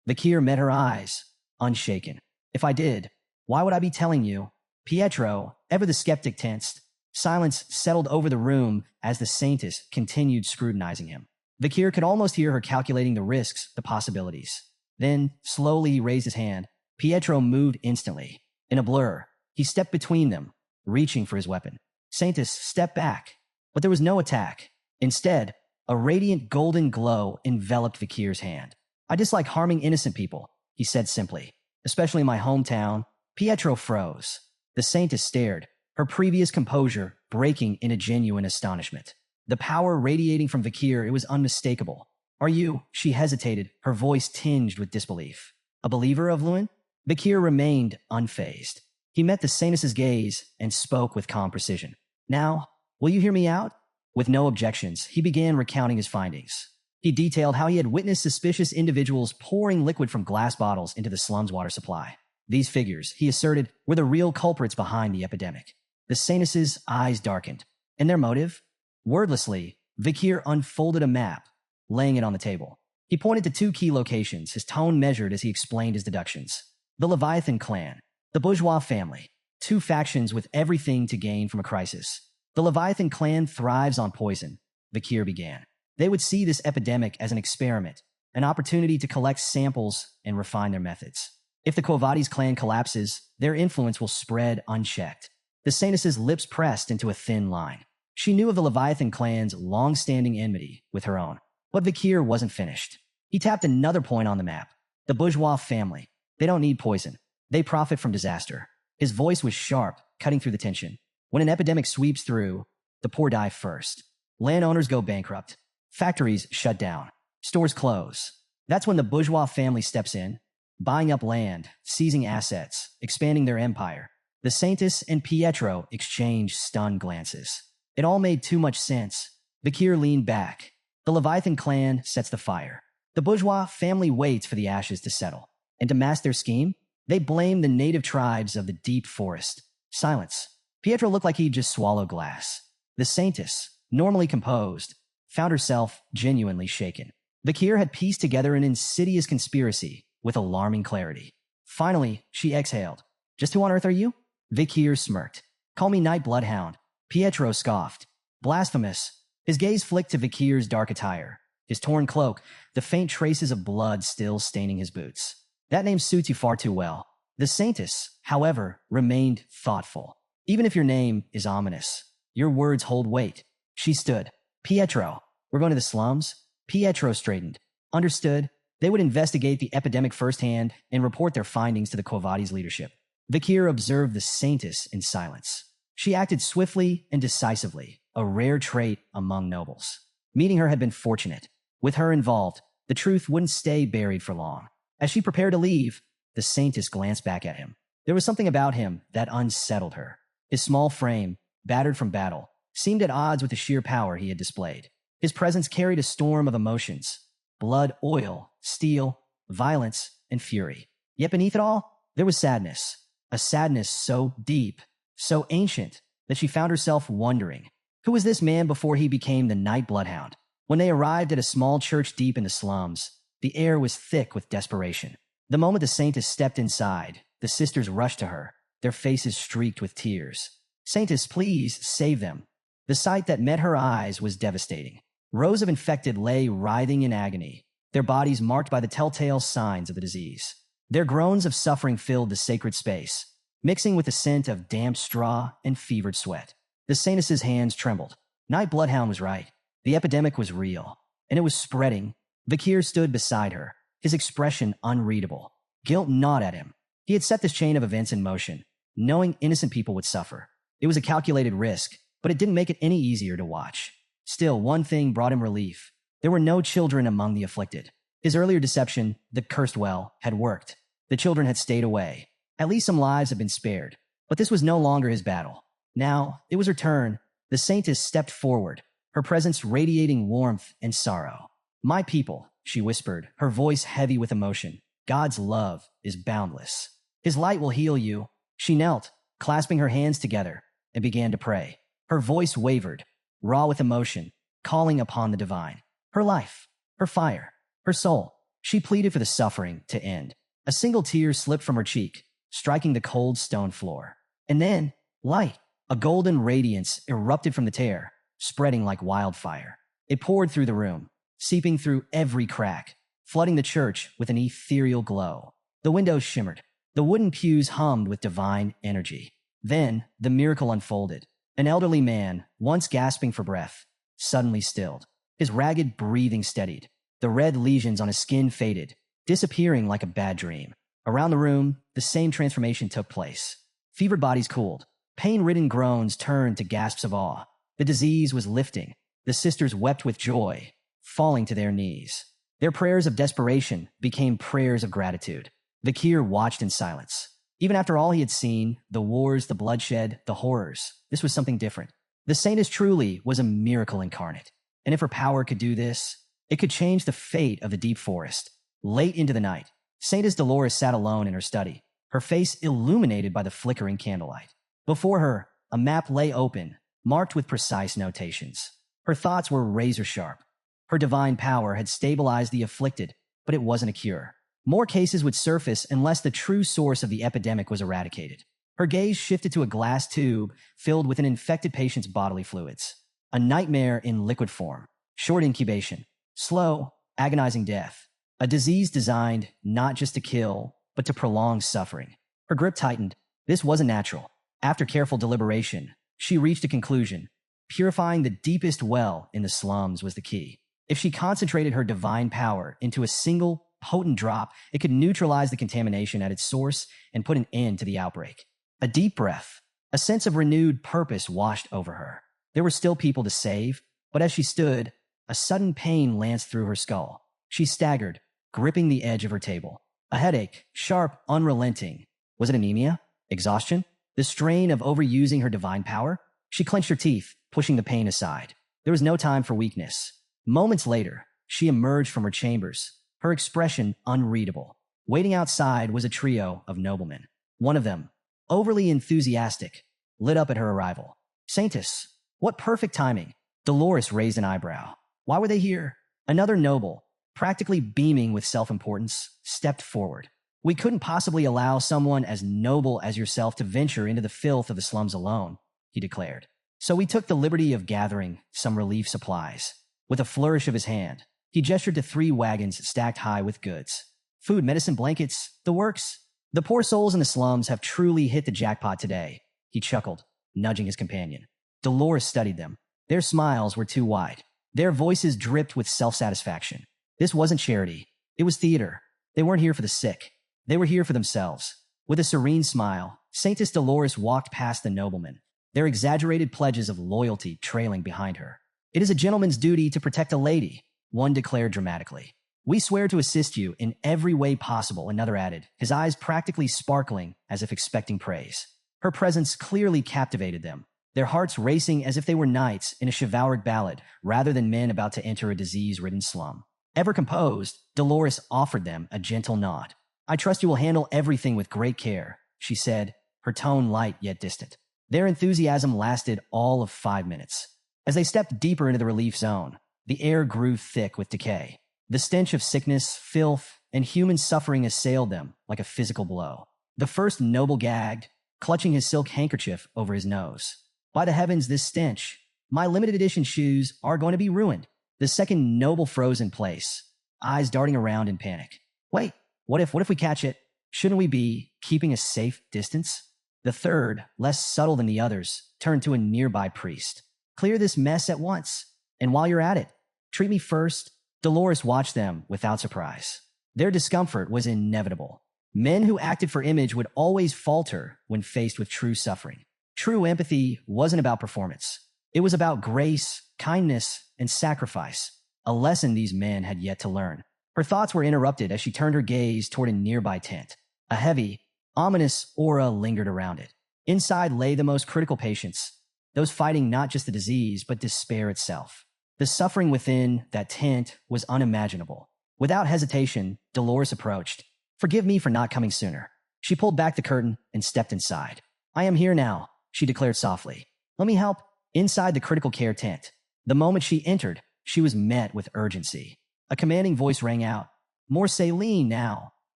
Vakir met her eyes, unshaken. If I did, why would I be telling you? Pietro, ever the skeptic, tensed. Silence settled over the room as the Saintess continued scrutinizing him. Vakir could almost hear her calculating the risks, the possibilities. Then, slowly he raised his hand. Pietro moved instantly. In a blur, he stepped between them, reaching for his weapon. Saintess stepped back, but there was no attack. Instead, a radiant golden glow enveloped Vakir's hand. I dislike harming innocent people, he said simply. Especially in my hometown. Pietro froze. The Saintess stared, her previous composure breaking in a genuine astonishment. The power radiating from Vakir, it was unmistakable. Are you? She hesitated, her voice tinged with disbelief. A believer of Lewin? Vakir remained unfazed. He met the Saintess's gaze and spoke with calm precision. Now, will you hear me out? With no objections, he began recounting his findings. He detailed how he had witnessed suspicious individuals pouring liquid from glass bottles into the slum's water supply. These figures, he asserted, were the real culprits behind the epidemic. The Saintess's eyes darkened. And their motive? Wordlessly, Vakir unfolded a map, laying it on the table. He pointed to two key locations, his tone measured as he explained his deductions. The Leviathan clan, the bourgeois family, two factions with everything to gain from a crisis. The Leviathan clan thrives on poison, Vakir began. They would see this epidemic as an experiment, an opportunity to collect samples and refine their methods. If the Quo Vadis clan collapses, their influence will spread unchecked. The Saintess's lips pressed into a thin line. She knew of the Leviathan clan's long-standing enmity with her own. But Vakir wasn't finished. He tapped another point on the map. The bourgeois family. They don't need poison. They profit from disaster. His voice was sharp, cutting through the tension. When an epidemic sweeps through, the poor die first. Landowners go bankrupt. Factories shut down. Stores close. That's when the bourgeois family steps in, buying up land, seizing assets, expanding their empire. The Saintess and Pietro exchanged stunned glances. It all made too much sense. Vakir leaned back. The Leviathan clan sets the fire. The bourgeois family waits for the ashes to settle. And to mask their scheme, They blamed the native tribes of the deep forest. Silence. Pietro looked like he'd just swallowed glass. The Saintess, normally composed, found herself genuinely shaken. Vakir had pieced together an insidious conspiracy with alarming clarity. Finally, she exhaled. Just who on earth are you? Vakir smirked. Call me Night Bloodhound. Pietro scoffed. Blasphemous. His gaze flicked to Vakir's dark attire, his torn cloak, the faint traces of blood still staining his boots. That name suits you far too well. The Saintess, however, remained thoughtful. Even if your name is ominous, your words hold weight. She stood. Pietro, we're going to the slums? Pietro straightened. Understood. They would investigate the epidemic firsthand and report their findings to the Quo Vadis leadership. Vakir observed the Saintess in silence. She acted swiftly and decisively, a rare trait among nobles. Meeting her had been fortunate. With her involved, the truth wouldn't stay buried for long. As she prepared to leave, the Saintess glanced back at him. There was something about him that unsettled her. His small frame, battered from battle, seemed at odds with the sheer power he had displayed. His presence carried a storm of emotions: blood, oil, steel, violence, and fury. Yet beneath it all, there was sadness. A sadness so deep, so ancient, that she found herself wondering, who was this man before he became the Night Bloodhound? When they arrived at a small church deep in the slums, the air was thick with desperation. The moment the Saintess stepped inside, the sisters rushed to her, their faces streaked with tears. Saintess, please, save them. The sight that met her eyes was devastating. Rows of infected lay writhing in agony, their bodies marked by the telltale signs of the disease. Their groans of suffering filled the sacred space, mixing with the scent of damp straw and fevered sweat. The Saintess's hands trembled. Night Bloodhound was right. The epidemic was real, and it was spreading. Vakir stood beside her, his expression unreadable. Guilt gnawed at him. He had set this chain of events in motion, knowing innocent people would suffer. It was a calculated risk, but it didn't make it any easier to watch. Still, one thing brought him relief. There were no children among the afflicted. His earlier deception, the cursed well, had worked. The children had stayed away. At least some lives had been spared. But this was no longer his battle. Now, it was her turn. The Saintess stepped forward, her presence radiating warmth and sorrow. My people, she whispered, her voice heavy with emotion. God's love is boundless. His light will heal you. She knelt, clasping her hands together, and began to pray. Her voice wavered, raw with emotion, calling upon the divine. Her life, her fire, her soul. She pleaded for the suffering to end. A single tear slipped from her cheek, striking the cold stone floor. And then, light, a golden radiance erupted from the tear, spreading like wildfire. It poured through the room, seeping through every crack, flooding the church with an ethereal glow. The windows shimmered. The wooden pews hummed with divine energy. Then, the miracle unfolded. An elderly man, once gasping for breath, suddenly stilled. His ragged breathing steadied. The red lesions on his skin faded, disappearing like a bad dream. Around the room, the same transformation took place. Fevered bodies cooled. Pain-ridden groans turned to gasps of awe. The disease was lifting. The sisters wept with joy, falling to their knees. Their prayers of desperation became prayers of gratitude. Vakir watched in silence. Even after all he had seen, the wars, the bloodshed, the horrors, this was something different. The Saintess truly was a miracle incarnate. And if her power could do this, it could change the fate of the deep forest. Late into the night, Saintess Dolores sat alone in her study, her face illuminated by the flickering candlelight. Before her, a map lay open, marked with precise notations. Her thoughts were razor-sharp. Her divine power had stabilized the afflicted, but it wasn't a cure. More cases would surface unless the true source of the epidemic was eradicated. Her gaze shifted to a glass tube filled with an infected patient's bodily fluids. A nightmare in liquid form. Short incubation. Slow, agonizing death. A disease designed not just to kill, but to prolong suffering. Her grip tightened. This wasn't natural. After careful deliberation, she reached a conclusion. Purifying the deepest well in the slums was the key. If she concentrated her divine power into a single, potent drop, it could neutralize the contamination at its source and put an end to the outbreak. A deep breath. A sense of renewed purpose washed over her. There were still people to save, but as she stood, a sudden pain lanced through her skull. She staggered, gripping the edge of her table. A headache, sharp, unrelenting. Was it anemia? Exhaustion? The strain of overusing her divine power? She clenched her teeth, pushing the pain aside. There was no time for weakness. Moments later, she emerged from her chambers, her expression unreadable. Waiting outside was a trio of noblemen. One of them, overly enthusiastic, lit up at her arrival. Saintess, what perfect timing. Dolores raised an eyebrow. Why were they here? Another noble, practically beaming with self-importance, stepped forward. We couldn't possibly allow someone as noble as yourself to venture into the filth of the slums alone, he declared. So we took the liberty of gathering some relief supplies. With a flourish of his hand, he gestured to 3 wagons stacked high with goods. Food, medicine, blankets, the works. The poor souls in the slums have truly hit the jackpot today, he chuckled, nudging his companion. Dolores studied them. Their smiles were too wide. Their voices dripped with self-satisfaction. This wasn't charity. It was theater. They weren't here for the sick. They were here for themselves. With a serene smile, Saintess Dolores walked past the noblemen, their exaggerated pledges of loyalty trailing behind her. It is a gentleman's duty to protect a lady, one declared dramatically. We swear to assist you in every way possible, another added, his eyes practically sparkling as if expecting praise. Her presence clearly captivated them, their hearts racing as if they were knights in a chivalric ballad rather than men about to enter a disease-ridden slum. Ever composed, Dolores offered them a gentle nod. I trust you will handle everything with great care, she said, her tone light yet distant. Their enthusiasm lasted all of 5 minutes. As they stepped deeper into the relief zone, the air grew thick with decay. The stench of sickness, filth, and human suffering assailed them like a physical blow. The first noble gagged, clutching his silk handkerchief over his nose. By the heavens, this stench. My limited edition shoes are going to be ruined. The second noble froze in place, eyes darting around in panic. Wait, what if we catch it? Shouldn't we be keeping a safe distance? The third, less subtle than the others, turned to a nearby priest. Clear this mess at once. And while you're at it, treat me first. Dolores watched them without surprise. Their discomfort was inevitable. Men who acted for image would always falter when faced with true suffering. True empathy wasn't about performance. It was about grace, kindness, and sacrifice, a lesson these men had yet to learn. Her thoughts were interrupted as she turned her gaze toward a nearby tent. A heavy, ominous aura lingered around it. Inside lay the most critical patients, those fighting not just the disease, but despair itself. The suffering within that tent was unimaginable. Without hesitation, Dolores approached. Forgive me for not coming sooner. She pulled back the curtain and stepped inside. I am here now, she declared softly. Let me help. Inside the critical care tent, the moment she entered, she was met with urgency. A commanding voice rang out. More saline now.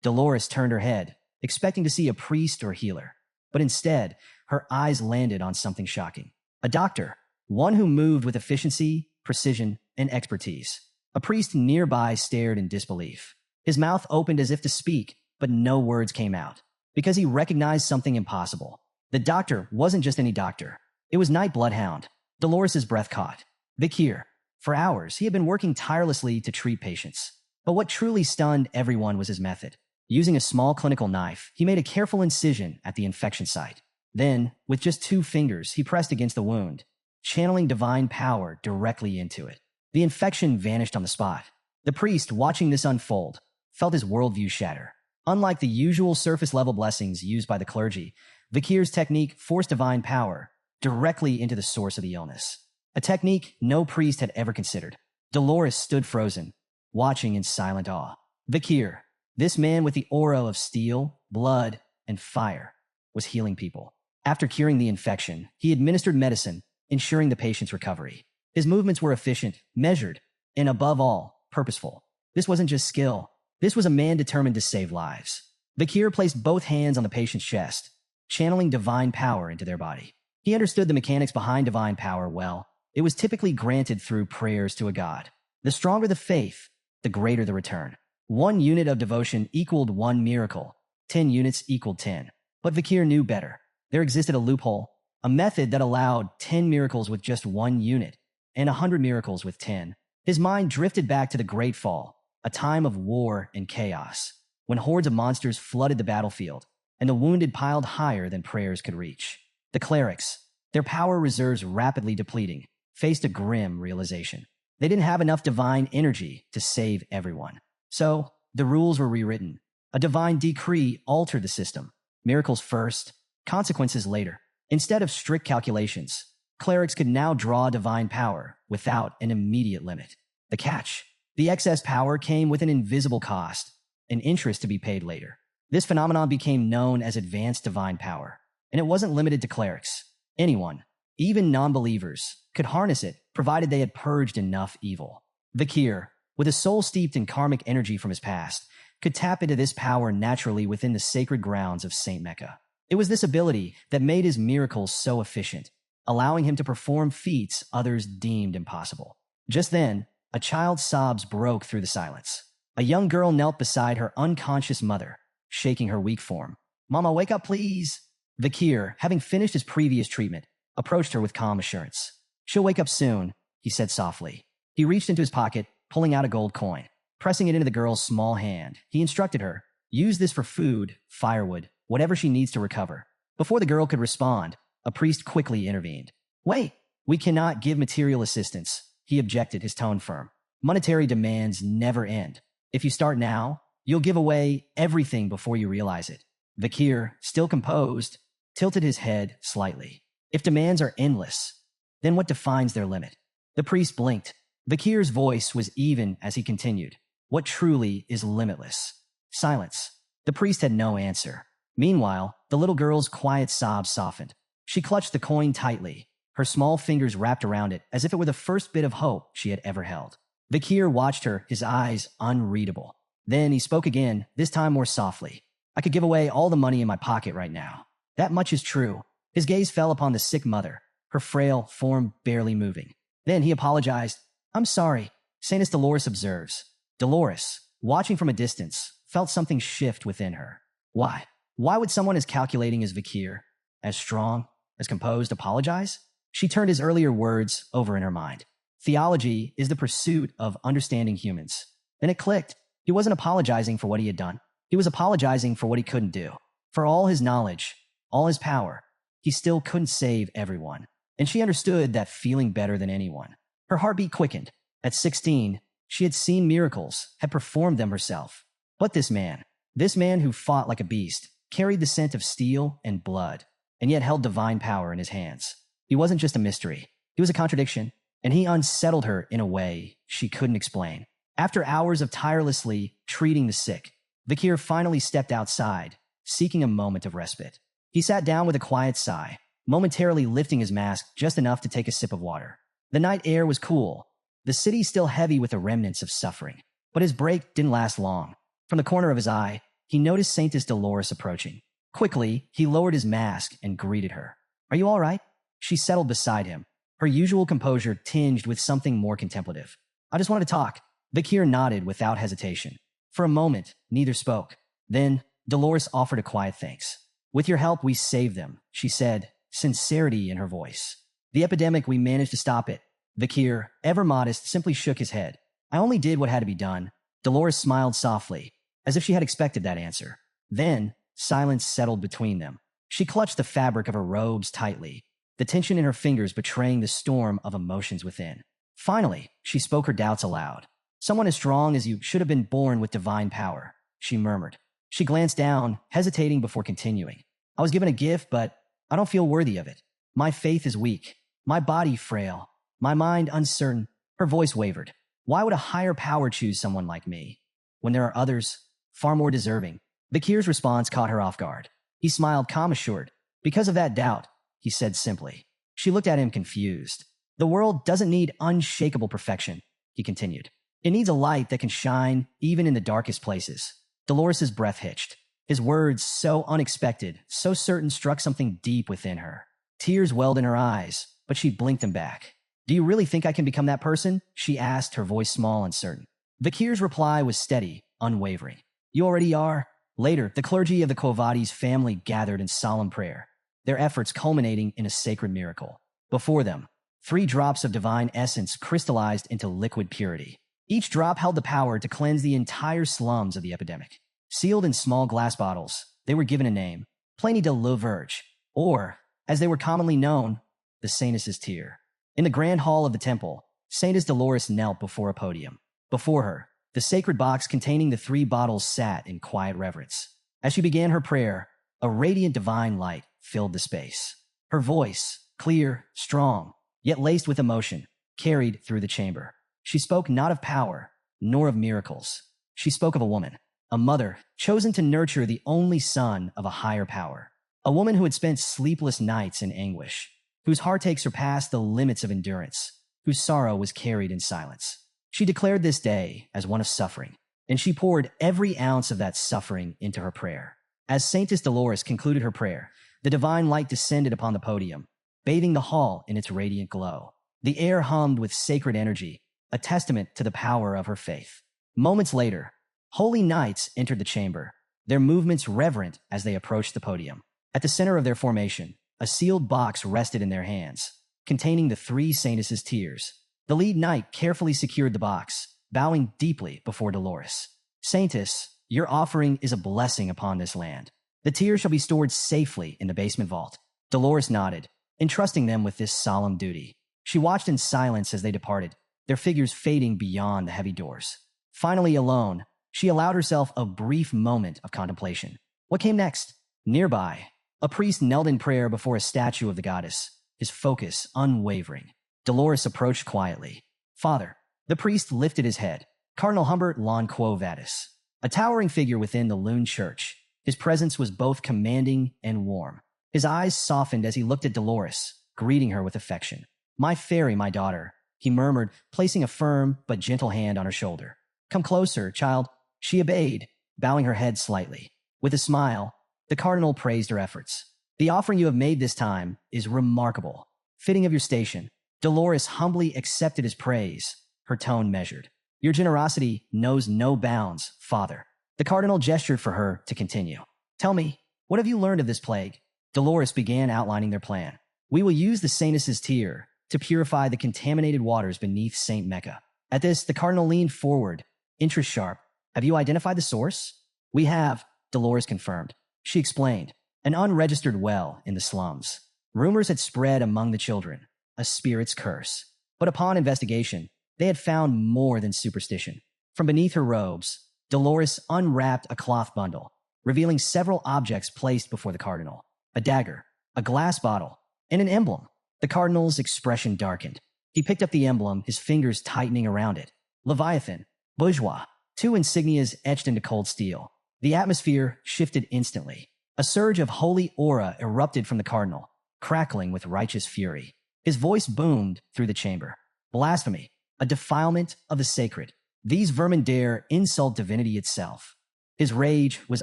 Dolores turned her head, expecting to see a priest or healer. But instead, her eyes landed on something shocking. A doctor, one who moved with efficiency, precision, and expertise. A priest nearby stared in disbelief. His mouth opened as if to speak, but no words came out, because he recognized something impossible. The doctor wasn't just any doctor. It was Night Bloodhound. Dolores' breath caught. Vakir. For hours, he had been working tirelessly to treat patients. But what truly stunned everyone was his method. Using a small clinical knife, he made a careful incision at the infection site. Then, with just 2 fingers, he pressed against the wound, channeling divine power directly into it. The infection vanished on the spot. The priest, watching this unfold, felt his worldview shatter. Unlike the usual surface-level blessings used by the clergy, Vakir's technique forced divine power directly into the source of the illness. A technique no priest had ever considered. Dolores stood frozen, watching in silent awe. Vakir, this man with the aura of steel, blood, and fire, was healing people. After curing the infection, he administered medicine, ensuring the patient's recovery. His movements were efficient, measured, and above all, purposeful. This wasn't just skill. This was a man determined to save lives. Vakir placed both hands on the patient's chest, channeling divine power into their body. He understood the mechanics behind divine power well. It was typically granted through prayers to a god. The stronger the faith, the greater the return. 1 unit of devotion equaled 1 miracle. 10 units equaled 10. But Vakir knew better. There existed a loophole, a method that allowed 10 miracles with just 1 unit, and 100 miracles with 10. His mind drifted back to the Great Fall, a time of war and chaos, when hordes of monsters flooded the battlefield, and the wounded piled higher than prayers could reach. The clerics, their power reserves rapidly depleting, faced a grim realization. They didn't have enough divine energy to save everyone. So, the rules were rewritten. A divine decree altered the system. Miracles first, consequences later. Instead of strict calculations, clerics could now draw divine power without an immediate limit. The catch: the excess power came with an invisible cost, and interest to be paid later. This phenomenon became known as advanced divine power, and it wasn't limited to clerics. Anyone, even non-believers, could harness it, provided they had purged enough evil. Vakir, with a soul steeped in karmic energy from his past, could tap into this power naturally within the sacred grounds of Saint Mecca. It was this ability that made his miracles so efficient, allowing him to perform feats others deemed impossible. Just then, a child's sobs broke through the silence. A young girl knelt beside her unconscious mother, shaking her weak form. "Mama, wake up, please." Vakir, having finished his previous treatment, approached her with calm assurance. "She'll wake up soon," he said softly. He reached into his pocket, pulling out a gold coin. Pressing it into the girl's small hand, he instructed her, "Use this for food, firewood, whatever she needs to recover." Before the girl could respond, a priest quickly intervened. "Wait, we cannot give material assistance," he objected, his tone firm. "Monetary demands never end. If you start now, you'll give away everything before you realize it." Vakir, still composed, tilted his head slightly. "If demands are endless, then what defines their limit?" The priest blinked. Vakir's voice was even as he continued. "What truly is limitless?" Silence. The priest had no answer. Meanwhile, the little girl's quiet sobs softened. She clutched the coin tightly, her small fingers wrapped around it as if it were the first bit of hope she had ever held. Vakir watched her, his eyes unreadable. Then he spoke again, this time more softly. "I could give away all the money in my pocket right now. That much is true." His gaze fell upon the sick mother, her frail form barely moving. Then he apologized. "I'm sorry," Saintess Dolores observes. Dolores, watching from a distance, felt something shift within her. Why? Why would someone as calculating as Vakir, as strong, as composed, apologize? She turned his earlier words over in her mind. Theology is the pursuit of understanding humans. Then it clicked. He wasn't apologizing for what he had done. He was apologizing for what he couldn't do. For all his knowledge, all his power, he still couldn't save everyone. And she understood that feeling better than anyone. Her heartbeat quickened. At 16, she had seen miracles, had performed them herself. But this man who fought like a beast, carried the scent of steel and blood, and yet held divine power in his hands. He wasn't just a mystery. He was a contradiction, and he unsettled her in a way she couldn't explain. After hours of tirelessly treating the sick, Vakir finally stepped outside, seeking a moment of respite. He sat down with a quiet sigh, momentarily lifting his mask just enough to take a sip of water. The night air was cool, the city still heavy with the remnants of suffering. But his break didn't last long. From the corner of his eye, he noticed Saintess Dolores approaching. Quickly, he lowered his mask and greeted her. "Are you all right?" She settled beside him, her usual composure tinged with something more contemplative. "I just wanted to talk." Vakir nodded without hesitation. For a moment, neither spoke. Then, Dolores offered a quiet thanks. "With your help, we saved them," she said, sincerity in her voice. "The epidemic, we managed to stop it." Vakir, ever modest, simply shook his head. "I only did what had to be done." Dolores smiled softly, as if she had expected that answer. Then, silence settled between them. She clutched the fabric of her robes tightly, the tension in her fingers betraying the storm of emotions within. Finally, she spoke her doubts aloud. "Someone as strong as you should have been born with divine power," she murmured. She glanced down, hesitating before continuing. "I was given a gift, but I don't feel worthy of it. My faith is weak, my body frail, my mind uncertain." Her voice wavered. "Why would a higher power choose someone like me, when there are others far more deserving?" Vakir's response caught her off guard. He smiled, calm assured. "Because of that doubt," he said simply. She looked at him confused. "The world doesn't need unshakable perfection," he continued. "It needs a light that can shine even in the darkest places." Dolores' breath hitched. His words, so unexpected, so certain, struck something deep within her. Tears welled in her eyes, but she blinked them back. "Do you really think I can become that person?" she asked, her voice small and certain. Vakir's reply was steady, unwavering. "You already are." Later, the clergy of the Kovadi's family gathered in solemn prayer, their efforts culminating in a sacred miracle. Before them, 3 drops of divine essence crystallized into liquid purity. Each drop held the power to cleanse the entire slums of the epidemic. Sealed in small glass bottles, they were given a name, Pliny de la Verge, or, as they were commonly known, the Saintess's Tear. In the grand hall of the temple, Saintess Dolores knelt before a podium. Before her, the sacred box containing the 3 bottles sat in quiet reverence. As she began her prayer, a radiant divine light filled the space. Her voice, clear, strong, yet laced with emotion, carried through the chamber. She spoke not of power, nor of miracles. She spoke of a woman a mother chosen to nurture the only son of a higher power, a woman who had spent sleepless nights in anguish, whose heartache surpassed the limits of endurance, whose sorrow was carried in silence. She declared this day as one of suffering, and she poured every ounce of that suffering into her prayer. As Saintess Dolores concluded her prayer, the divine light descended upon the podium, bathing the hall in its radiant glow. The air hummed with sacred energy, a testament to the power of her faith. Moments later, holy knights entered the chamber, their movements reverent as they approached the podium. At the center of their formation, a sealed box rested in their hands, containing the three Saintesses' tears. The lead knight carefully secured the box, bowing deeply before Dolores. Saintess, your offering is a blessing upon this land. The tears shall be stored safely in the basement vault. Dolores nodded, entrusting them with this solemn duty. She watched in silence as they departed, their figures fading beyond the heavy doors. Finally alone, she allowed herself a brief moment of contemplation. What came next? Nearby, a priest knelt in prayer before a statue of the goddess, his focus unwavering. Dolores approached quietly. Father, the priest lifted his head. Cardinal Humbert Lon Quo Vadis, a towering figure within the Loon Church. His presence was both commanding and warm. His eyes softened as he looked at Dolores, greeting her with affection. My fairy, my daughter, he murmured, placing a firm but gentle hand on her shoulder. Come closer, child. She obeyed, bowing her head slightly. With a smile, the cardinal praised her efforts. The offering you have made this time is remarkable, fitting of your station. Dolores humbly accepted his praise, her tone measured. Your generosity knows no bounds, Father. The cardinal gestured for her to continue. Tell me, what have you learned of this plague? Dolores began outlining their plan. We will use the Saintess's tear to purify the contaminated waters beneath St. Mecca. At this, the cardinal leaned forward, interest sharp. Have you identified the source? We have, Dolores confirmed. She explained. An unregistered well in the slums. Rumors had spread among the children, a spirit's curse. But upon investigation, they had found more than superstition. From beneath her robes, Dolores unwrapped a cloth bundle, revealing several objects placed before the cardinal. A dagger, a glass bottle, and an emblem. The cardinal's expression darkened. He picked up the emblem, his fingers tightening around it. Leviathan, bourgeois, two insignias etched into cold steel. The atmosphere shifted instantly. A surge of holy aura erupted from the cardinal, crackling with righteous fury. His voice boomed through the chamber. Blasphemy, a defilement of the sacred. These vermin dare insult divinity itself. His rage was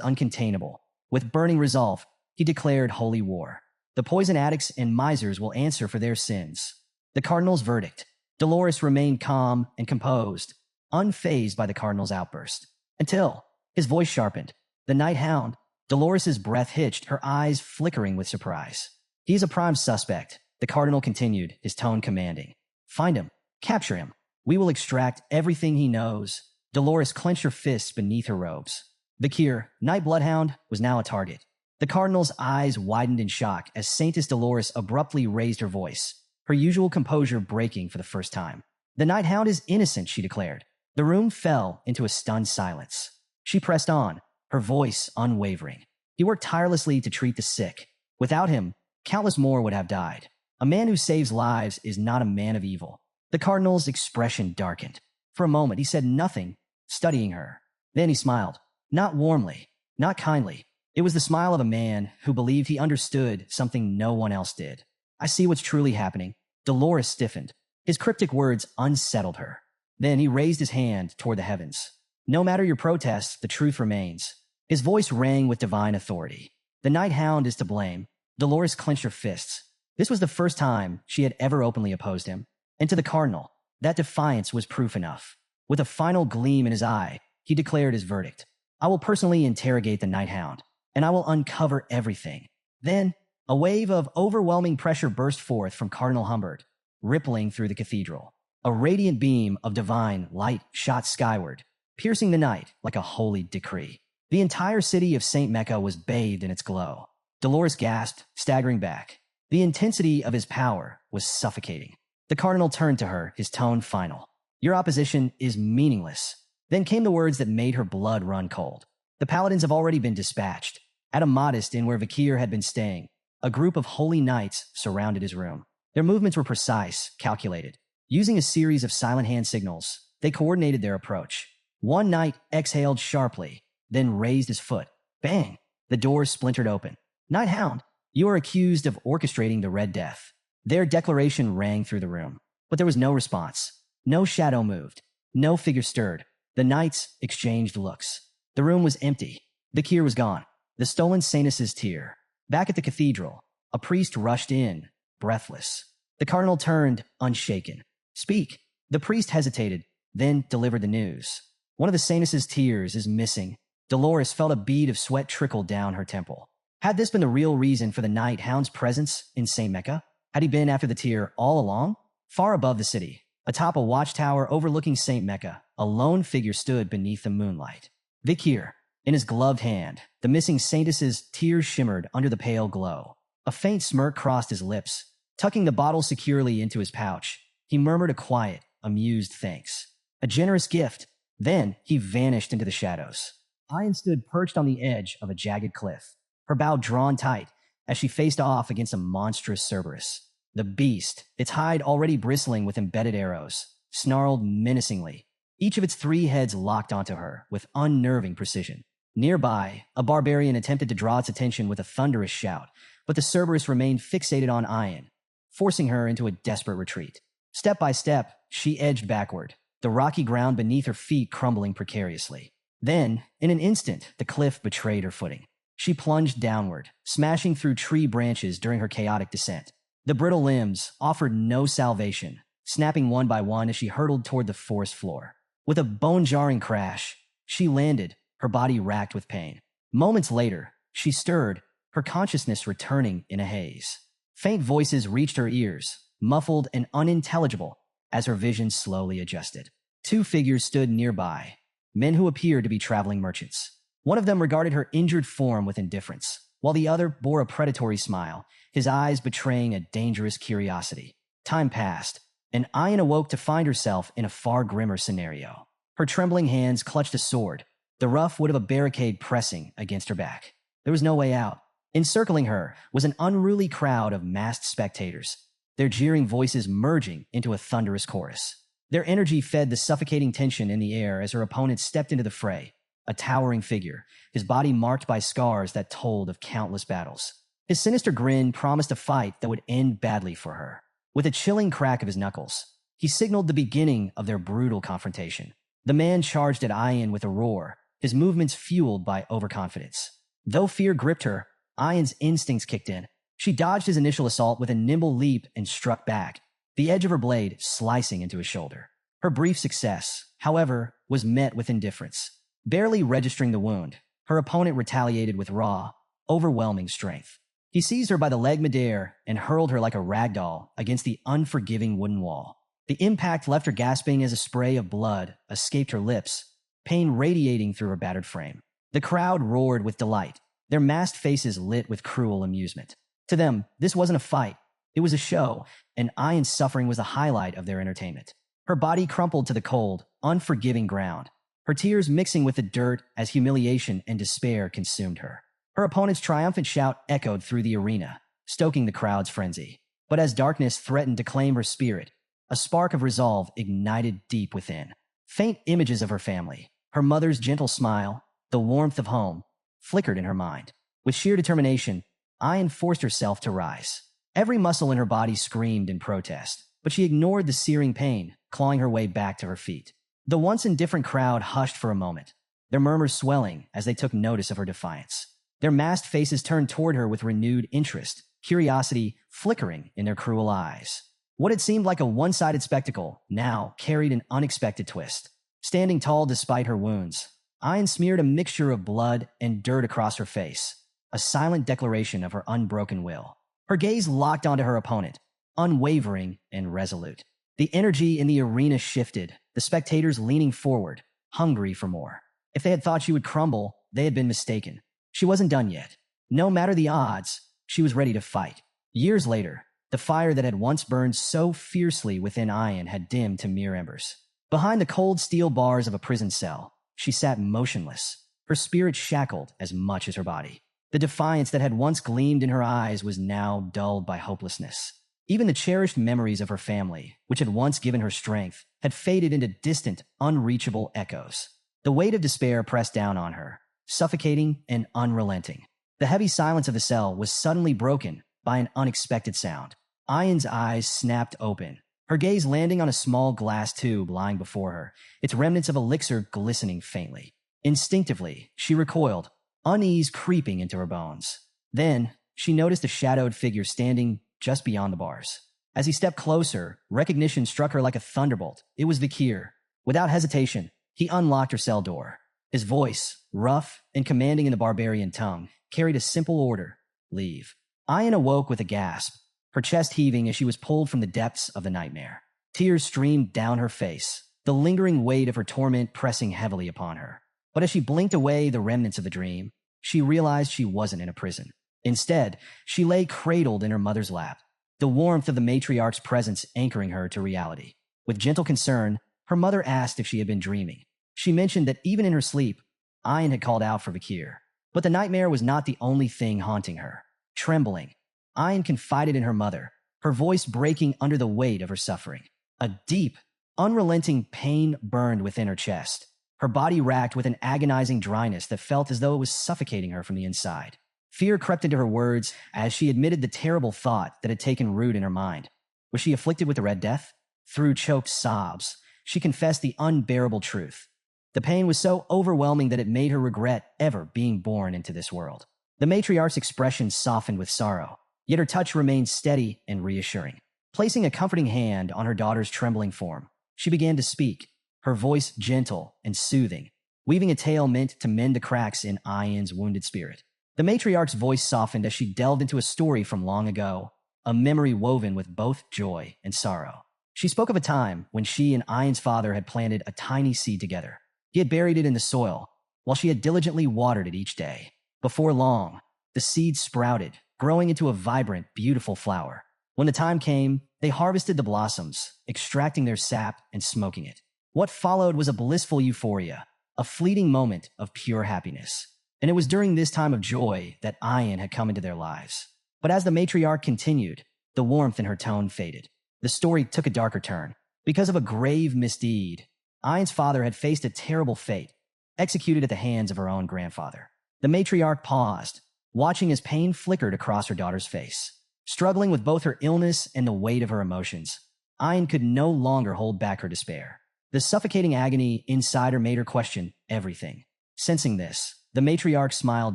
uncontainable. With burning resolve, he declared holy war. The poison addicts and misers will answer for their sins. The cardinal's verdict. Dolores remained calm and composed, unfazed by the cardinal's outburst. Until his voice sharpened. The night hound. Dolores' breath hitched, her eyes flickering with surprise. He is a prime suspect, the cardinal continued, his tone commanding. Find him. Capture him. We will extract everything he knows. Dolores clenched her fists beneath her robes. Vakir, Night Bloodhound, was now a target. The cardinal's eyes widened in shock as Saintess Dolores abruptly raised her voice, her usual composure breaking for the first time. The Night Hound is innocent, she declared. The room fell into a stunned silence. She pressed on, her voice unwavering. He worked tirelessly to treat the sick. Without him, countless more would have died. A man who saves lives is not a man of evil. The cardinal's expression darkened. For a moment, he said nothing, studying her. Then he smiled. Not warmly, not kindly. It was the smile of a man who believed he understood something no one else did. I see what's truly happening. Dolores stiffened. His cryptic words unsettled her. Then he raised his hand toward the heavens. No matter your protest, the truth remains. His voice rang with divine authority. The Night Hound is to blame. Dolores clenched her fists. This was the first time she had ever openly opposed him. And to the cardinal, that defiance was proof enough. With a final gleam in his eye, he declared his verdict. I will personally interrogate the Night Hound, and I will uncover everything. Then, a wave of overwhelming pressure burst forth from Cardinal Humbert, rippling through the cathedral. A radiant beam of divine light shot skyward, piercing the night like a holy decree. The entire city of St. Mecca was bathed in its glow. Dolores gasped, staggering back. The intensity of his power was suffocating. The cardinal turned to her, his tone final. Your opposition is meaningless. Then came the words that made her blood run cold. The paladins have already been dispatched. At a modest inn where Vakir had been staying, a group of holy knights surrounded his room. Their movements were precise, calculated. Using a series of silent hand signals, they coordinated their approach. One knight exhaled sharply, then raised his foot. Bang! The door splintered open. Night Hound, you are accused of orchestrating the Red Death. Their declaration rang through the room, but there was no response. No shadow moved. No figure stirred. The knights exchanged looks. The room was empty. Vakir was gone. The stolen Sainus' tear. Back at the cathedral, a priest rushed in, breathless. The cardinal turned, unshaken. Speak. The priest hesitated, then delivered the news. One of the Sainus' tears is missing. Dolores felt a bead of sweat trickle down her temple. Had this been the real reason for the Night Hound's presence in St. Mecca? Had he been after the tear all along? Far above the city, atop a watchtower overlooking St. Mecca, a lone figure stood beneath the moonlight. Vakir, in his gloved hand, the missing Saintus' tears shimmered under the pale glow. A faint smirk crossed his lips. Tucking the bottle securely into his pouch, he murmured a quiet, amused thanks. A generous gift. Then he vanished into the shadows. Ayan stood perched on the edge of a jagged cliff, her bow drawn tight as she faced off against a monstrous Cerberus. The beast, its hide already bristling with embedded arrows, snarled menacingly. Each of its 3 heads locked onto her with unnerving precision. Nearby, a barbarian attempted to draw its attention with a thunderous shout, but the Cerberus remained fixated on Ayan, forcing her into a desperate retreat. Step by step, she edged backward, the rocky ground beneath her feet crumbling precariously. Then, in an instant, the cliff betrayed her footing. She plunged downward, smashing through tree branches during her chaotic descent. The brittle limbs offered no salvation, snapping one by one as she hurtled toward the forest floor. With a bone-jarring crash, she landed, her body racked with pain. Moments later, she stirred, her consciousness returning in a haze. Faint voices reached her ears, muffled and unintelligible, as her vision slowly adjusted. 2 figures stood nearby, men who appeared to be traveling merchants. One of them regarded her injured form with indifference, while the other bore a predatory smile, his eyes betraying a dangerous curiosity. Time passed, and Ayan awoke to find herself in a far grimmer scenario. Her trembling hands clutched a sword, the rough wood of a barricade pressing against her back. There was no way out. Encircling her was an unruly crowd of masked spectators, their jeering voices merging into a thunderous chorus. Their energy fed the suffocating tension in the air as her opponent stepped into the fray, a towering figure, his body marked by scars that told of countless battles. His sinister grin promised a fight that would end badly for her. With a chilling crack of his knuckles, he signaled the beginning of their brutal confrontation. The man charged at Ayan with a roar, his movements fueled by overconfidence. Though fear gripped her, Ayan's instincts kicked in. She dodged his initial assault with a nimble leap and struck back, the edge of her blade slicing into his shoulder. Her brief success, however, was met with indifference. Barely registering the wound, her opponent retaliated with raw, overwhelming strength. He seized her by the leg midair and hurled her like a rag doll against the unforgiving wooden wall. The impact left her gasping as a spray of blood escaped her lips, pain radiating through her battered frame. The crowd roared with delight, their masked faces lit with cruel amusement. To them, this wasn't a fight. It was a show, and Ayan's suffering was the highlight of their entertainment. Her body crumpled to the cold, unforgiving ground, her tears mixing with the dirt as humiliation and despair consumed her. Her opponent's triumphant shout echoed through the arena, stoking the crowd's frenzy. But as darkness threatened to claim her spirit, a spark of resolve ignited deep within. Faint images of her family, her mother's gentle smile, the warmth of home, flickered in her mind. With sheer determination, Ayan forced herself to rise. Every muscle in her body screamed in protest, but she ignored the searing pain, clawing her way back to her feet. The once indifferent crowd hushed for a moment, their murmurs swelling as they took notice of her defiance. Their masked faces turned toward her with renewed interest, curiosity flickering in their cruel eyes. What had seemed like a one-sided spectacle now carried an unexpected twist. Standing tall despite her wounds, Ayan smeared a mixture of blood and dirt across her face, a silent declaration of her unbroken will. Her gaze locked onto her opponent, unwavering and resolute. The energy in the arena shifted, the spectators leaning forward, hungry for more. If they had thought she would crumble, they had been mistaken. She wasn't done yet. No matter the odds, she was ready to fight. Years later, the fire that had once burned so fiercely within Ayan had dimmed to mere embers. Behind the cold steel bars of a prison cell, she sat motionless, her spirit shackled as much as her body. The defiance that had once gleamed in her eyes was now dulled by hopelessness. Even the cherished memories of her family, which had once given her strength, had faded into distant, unreachable echoes. The weight of despair pressed down on her, suffocating and unrelenting. The heavy silence of the cell was suddenly broken by an unexpected sound. Ayan's eyes snapped open, her gaze landing on a small glass tube lying before her, its remnants of elixir glistening faintly. Instinctively, she recoiled, unease creeping into her bones. Then, she noticed a shadowed figure standing just beyond the bars. As he stepped closer, recognition struck her like a thunderbolt. It was Vakir. Without hesitation, he unlocked her cell door. His voice, rough and commanding in the barbarian tongue, carried a simple order: leave. Ayan awoke with a gasp, her chest heaving as she was pulled from the depths of the nightmare. Tears streamed down her face, the lingering weight of her torment pressing heavily upon her. But as she blinked away the remnants of the dream, she realized she wasn't in a prison. Instead, she lay cradled in her mother's lap, the warmth of the matriarch's presence anchoring her to reality. With gentle concern, her mother asked if she had been dreaming. She mentioned that even in her sleep, Ayan had called out for Vakir. But the nightmare was not the only thing haunting her. Trembling, Ayan confided in her mother, her voice breaking under the weight of her suffering. A deep, unrelenting pain burned within her chest, her body racked with an agonizing dryness that felt as though it was suffocating her from the inside. Fear crept into her words as she admitted the terrible thought that had taken root in her mind. Was she afflicted with the Red Death? Through choked sobs, she confessed the unbearable truth. The pain was so overwhelming that it made her regret ever being born into this world. The matriarch's expression softened with sorrow, yet her touch remained steady and reassuring. Placing a comforting hand on her daughter's trembling form, she began to speak, her voice gentle and soothing, weaving a tale meant to mend the cracks in Ayan's wounded spirit. The matriarch's voice softened as she delved into a story from long ago, a memory woven with both joy and sorrow. She spoke of a time when she and Ayan's father had planted a tiny seed together. He had buried it in the soil, while she had diligently watered it each day. Before long, the seed sprouted, growing into a vibrant, beautiful flower. When the time came, they harvested the blossoms, extracting their sap and smoking it. What followed was a blissful euphoria, a fleeting moment of pure happiness. And it was during this time of joy that Ayan had come into their lives. But as the matriarch continued, the warmth in her tone faded. The story took a darker turn. Because of a grave misdeed, Ayan's father had faced a terrible fate, executed at the hands of her own grandfather. The matriarch paused, watching as pain flickered across her daughter's face. Struggling with both her illness and the weight of her emotions, Ayan could no longer hold back her despair. The suffocating agony inside her made her question everything. Sensing this, the matriarch smiled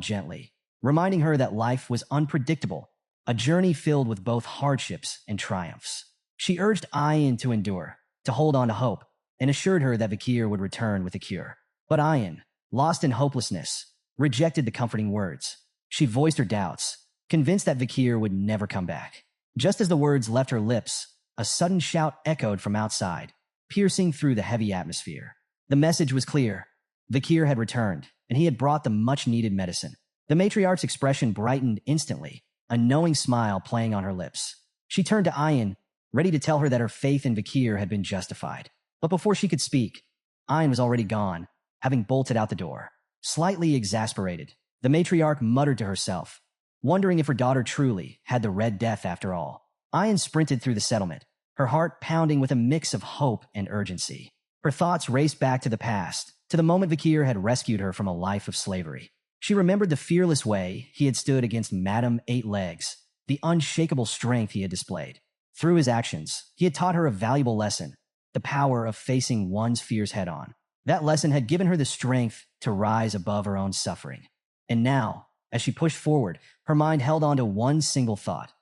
gently, reminding her that life was unpredictable, a journey filled with both hardships and triumphs. She urged Ayan to endure, to hold on to hope, and assured her that Vakir would return with a cure. But Ayan, lost in hopelessness, rejected the comforting words. She voiced her doubts, convinced that Vakir would never come back. Just as the words left her lips, a sudden shout echoed from outside, piercing through the heavy atmosphere. The message was clear. Vakir had returned, and he had brought the much-needed medicine. The matriarch's expression brightened instantly, a knowing smile playing on her lips. She turned to Ayan, ready to tell her that her faith in Vakir had been justified. But before she could speak, Ayan was already gone, having bolted out the door. Slightly exasperated, the matriarch muttered to herself, wondering if her daughter truly had the Red Death after all. Ayan sprinted through the settlement, her heart pounding with a mix of hope and urgency. Her thoughts raced back to the past, to the moment Vakir had rescued her from a life of slavery. She remembered the fearless way he had stood against Madame Eight Legs, the unshakable strength he had displayed. Through his actions, he had taught her a valuable lesson: the power of facing one's fears head-on. That lesson had given her the strength to rise above her own suffering. And now, as she pushed forward, her mind held on to one single thought.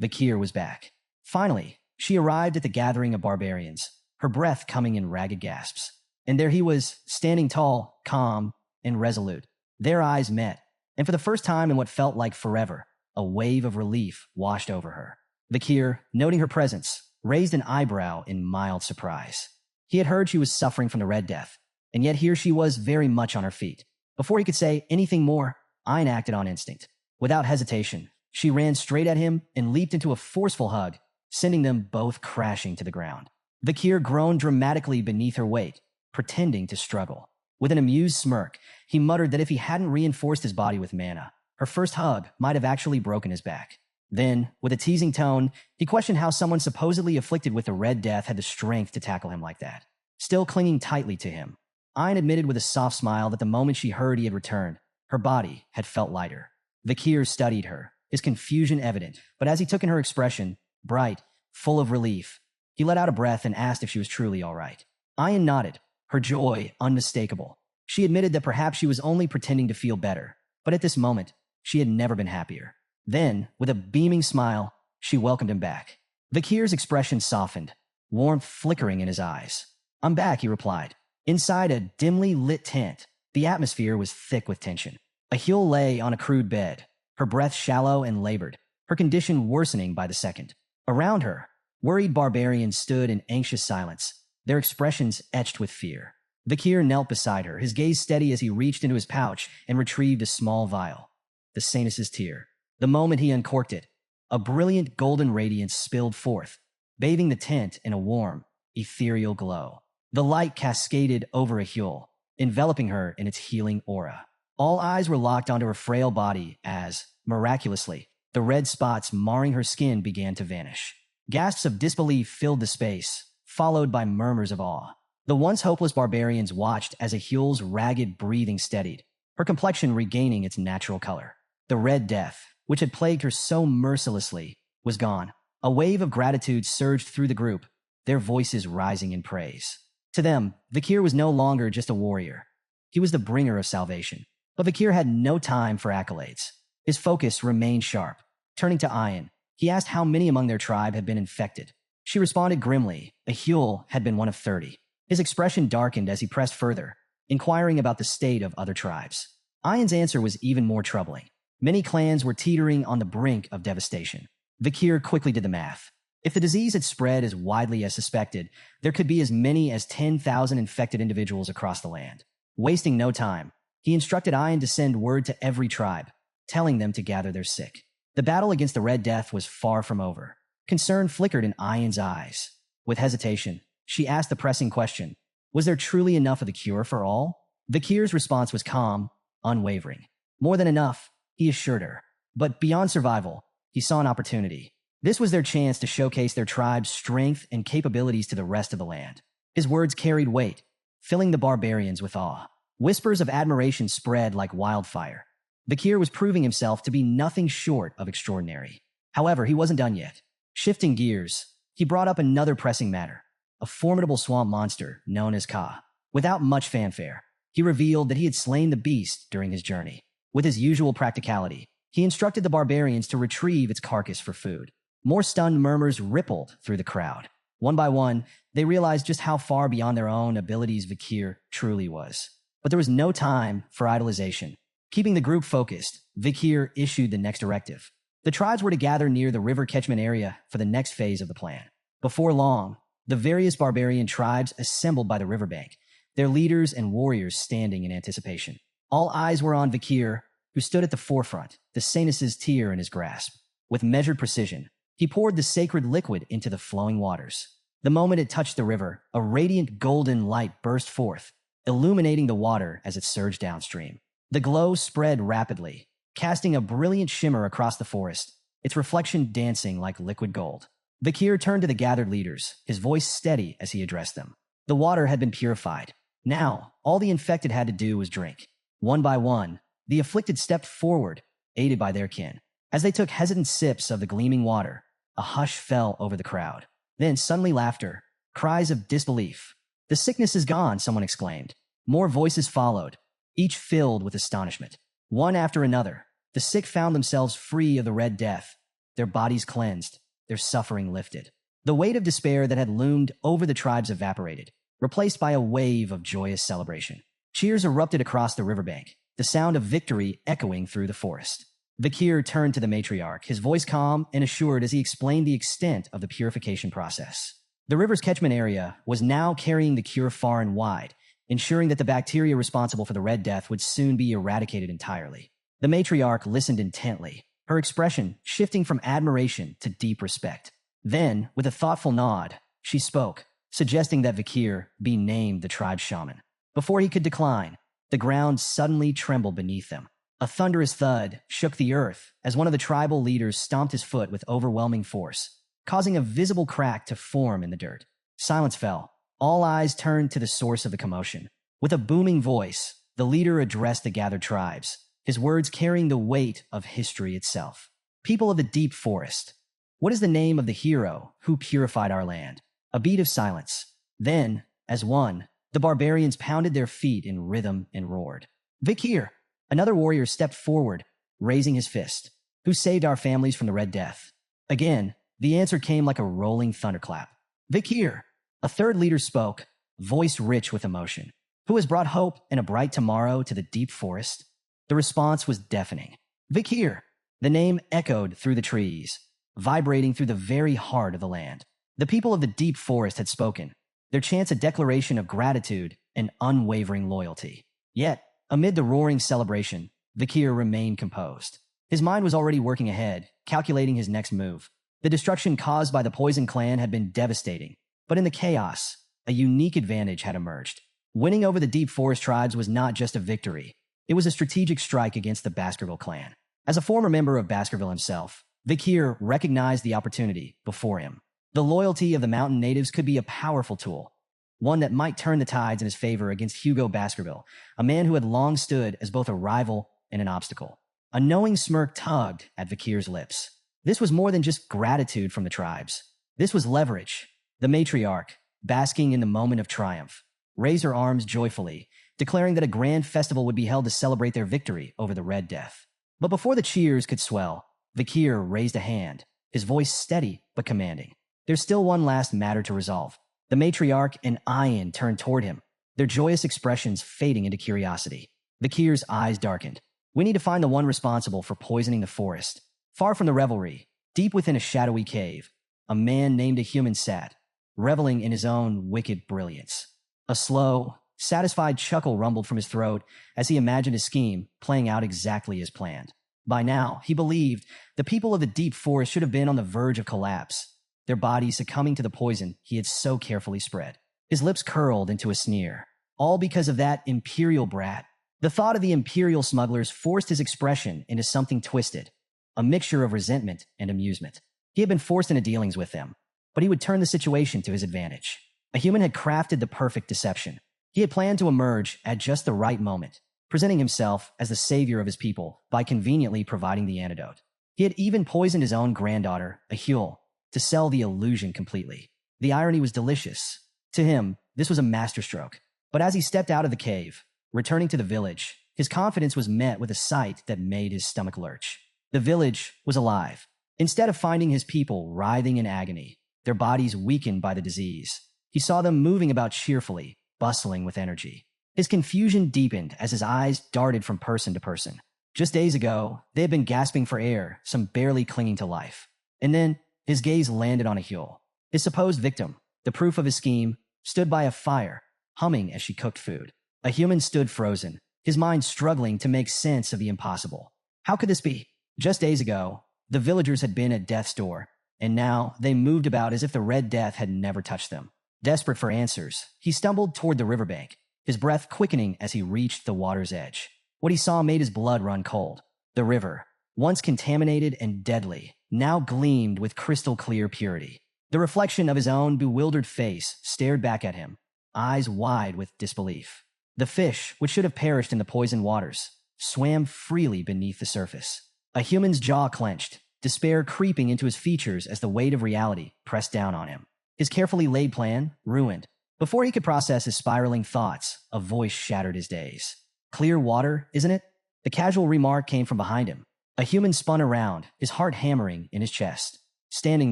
Vakir was back. Finally, she arrived at the gathering of barbarians, her breath coming in ragged gasps. And there he was, standing tall, calm, and resolute. Their eyes met, and for the first time in what felt like forever, a wave of relief washed over her. Vakir, noting her presence, raised an eyebrow in mild surprise. He had heard she was suffering from the Red Death, and yet here she was very much on her feet. Before he could say anything more, Ayan acted on instinct. Without hesitation, she ran straight at him and leaped into a forceful hug, sending them both crashing to the ground. Vakir groaned dramatically beneath her weight, pretending to struggle. With an amused smirk, he muttered that if he hadn't reinforced his body with mana, her first hug might have actually broken his back. Then, with a teasing tone, he questioned how someone supposedly afflicted with the Red Death had the strength to tackle him like that. Still clinging tightly to him, Ayan admitted with a soft smile that the moment she heard he had returned, Her body had felt lighter. Vakir studied her, his confusion evident, but as he took in her expression, bright, full of relief, he let out a breath and asked if she was truly all right. Ayan nodded, her joy unmistakable. She admitted that perhaps she was only pretending to feel better, but at this moment, she had never been happier. Then, with a beaming smile, she welcomed him back. Vakir's expression softened, warmth flickering in his eyes. "I'm back," he replied. Inside a dimly lit tent, the atmosphere was thick with tension. Ahil lay on a crude bed, her breath shallow and labored, her condition worsening by the second. Around her, worried barbarians stood in anxious silence, their expressions etched with fear. Vakir knelt beside her, his gaze steady as he reached into his pouch and retrieved a small vial. The Sanus's tear. The moment he uncorked it, a brilliant golden radiance spilled forth, bathing the tent in a warm, ethereal glow. The light cascaded over Ahil, enveloping her in its healing aura. All eyes were locked onto her frail body as, miraculously, the red spots marring her skin began to vanish. Gasps of disbelief filled the space, followed by murmurs of awe. The once hopeless barbarians watched as Ahil's ragged breathing steadied, her complexion regaining its natural color. The Red Death, which had plagued her so mercilessly, was gone. A wave of gratitude surged through the group, their voices rising in praise. To them, Vakir was no longer just a warrior. He was the bringer of salvation. But Vakir had no time for accolades. His focus remained sharp. Turning to Ayan, he asked how many among their tribe had been infected. She responded grimly. Ahil had been one of 30. His expression darkened as he pressed further, inquiring about the state of other tribes. Ayan's answer was even more troubling. Many clans were teetering on the brink of devastation. Vakir quickly did the math. If the disease had spread as widely as suspected, there could be as many as 10,000 infected individuals across the land. Wasting no time, he instructed Ayan to send word to every tribe, telling them to gather their sick. The battle against the Red Death was far from over. Concern flickered in Ayan's eyes. With hesitation, she asked the pressing question, was there truly enough of the cure for all? Vakir's response was calm, unwavering. More than enough, he assured her. But beyond survival, he saw an opportunity. This was their chance to showcase their tribe's strength and capabilities to the rest of the land. His words carried weight, filling the barbarians with awe. Whispers of admiration spread like wildfire. Vakir was proving himself to be nothing short of extraordinary. However, he wasn't done yet. Shifting gears, he brought up another pressing matter, a formidable swamp monster known as Ka. Without much fanfare, he revealed that he had slain the beast during his journey. With his usual practicality, he instructed the barbarians to retrieve its carcass for food. More stunned murmurs rippled through the crowd. One by one, they realized just how far beyond their own abilities Vakir truly was. But there was no time for idolization. Keeping the group focused, Vakir issued the next directive. The tribes were to gather near the river catchment area for the next phase of the plan. Before long, the various barbarian tribes assembled by the riverbank, their leaders and warriors standing in anticipation. All eyes were on Vakir, who stood at the forefront, the Sanus's tear in his grasp. With measured precision, he poured the sacred liquid into the flowing waters. The moment it touched the river, a radiant golden light burst forth, illuminating the water as it surged downstream. The glow spread rapidly, casting a brilliant shimmer across the forest, its reflection dancing like liquid gold. Vakir turned to the gathered leaders, his voice steady as he addressed them. The water had been purified. Now, all the infected had to do was drink. One by one, the afflicted stepped forward, aided by their kin. As they took hesitant sips of the gleaming water, a hush fell over the crowd. Then suddenly laughter, cries of disbelief. "The sickness is gone," someone exclaimed. More voices followed, each filled with astonishment. One after another, the sick found themselves free of the Red Death, their bodies cleansed, their suffering lifted. The weight of despair that had loomed over the tribes evaporated, replaced by a wave of joyous celebration. Cheers erupted across the riverbank, the sound of victory echoing through the forest. Vakir turned to the matriarch, his voice calm and assured as he explained the extent of the purification process. The river's catchment area was now carrying the cure far and wide, ensuring that the bacteria responsible for the Red Death would soon be eradicated entirely. The matriarch listened intently, her expression shifting from admiration to deep respect. Then, with a thoughtful nod, she spoke, suggesting that Vakir be named the tribe's shaman. Before he could decline, the ground suddenly trembled beneath them. A thunderous thud shook the earth as one of the tribal leaders stomped his foot with overwhelming force, causing a visible crack to form in the dirt. Silence fell. All eyes turned to the source of the commotion. With a booming voice, the leader addressed the gathered tribes, his words carrying the weight of history itself. People of the deep forest. What is the name of the hero who purified our land? A beat of silence. Then, as one, the barbarians pounded their feet in rhythm and roared. Vakir! Another warrior stepped forward, raising his fist. Who saved our families from the Red Death? Again, the answer came like a rolling thunderclap. Vakir! A third leader spoke, voice rich with emotion. Who has brought hope and a bright tomorrow to the deep forest? The response was deafening. Vakir! The name echoed through the trees, vibrating through the very heart of the land. The people of the deep forest had spoken, their chants a declaration of gratitude and unwavering loyalty. Yet, amid the roaring celebration, Vakir remained composed. His mind was already working ahead, calculating his next move. The destruction caused by the Poison Clan had been devastating, but in the chaos, a unique advantage had emerged. Winning over the Deep Forest tribes was not just a victory, it was a strategic strike against the Baskerville clan. As a former member of Baskerville himself, Vakir recognized the opportunity before him. The loyalty of the mountain natives could be a powerful tool, one that might turn the tides in his favor against Hugo Baskerville, a man who had long stood as both a rival and an obstacle. A knowing smirk tugged at Vakir's lips. This was more than just gratitude from the tribes. This was leverage. The matriarch, basking in the moment of triumph, raised her arms joyfully, declaring that a grand festival would be held to celebrate their victory over the Red Death. But before the cheers could swell, Vakir raised a hand, his voice steady but commanding. There's still one last matter to resolve. The matriarch and Ayan turned toward him, their joyous expressions fading into curiosity. Vakir's eyes darkened. We need to find the one responsible for poisoning the forest. Far from the revelry, deep within a shadowy cave, a man named a human sat, reveling in his own wicked brilliance. A slow, satisfied chuckle rumbled from his throat as he imagined his scheme playing out exactly as planned. By now, he believed the people of the deep forest should have been on the verge of collapse, their bodies succumbing to the poison he had so carefully spread. His lips curled into a sneer, all because of that imperial brat. The thought of the imperial smugglers forced his expression into something twisted, a mixture of resentment and amusement. He had been forced into dealings with them, but he would turn the situation to his advantage. A human had crafted the perfect deception. He had planned to emerge at just the right moment, presenting himself as the savior of his people by conveniently providing the antidote. He had even poisoned his own granddaughter, Ahul, to sell the illusion completely. The irony was delicious. To him, this was a masterstroke. But as he stepped out of the cave, returning to the village, his confidence was met with a sight that made his stomach lurch. The village was alive. Instead of finding his people writhing in agony, their bodies weakened by the disease, he saw them moving about cheerfully, bustling with energy. His confusion deepened as his eyes darted from person to person. Just days ago, they had been gasping for air, some barely clinging to life. And then, his gaze landed on Ahul. His supposed victim, the proof of his scheme, stood by a fire, humming as she cooked food. A human stood frozen, his mind struggling to make sense of the impossible. How could this be? Just days ago, the villagers had been at death's door, and now they moved about as if the Red Death had never touched them. Desperate for answers, he stumbled toward the riverbank, his breath quickening as he reached the water's edge. What he saw made his blood run cold. The river, once contaminated and deadly, now gleamed with crystal-clear purity. The reflection of his own bewildered face stared back at him, eyes wide with disbelief. The fish, which should have perished in the poisoned waters, swam freely beneath the surface. A human's jaw clenched, despair creeping into his features as the weight of reality pressed down on him. His carefully laid plan ruined. Before he could process his spiraling thoughts, a voice shattered his days. Clear water, isn't it? The casual remark came from behind him. A human spun around, his heart hammering in his chest. Standing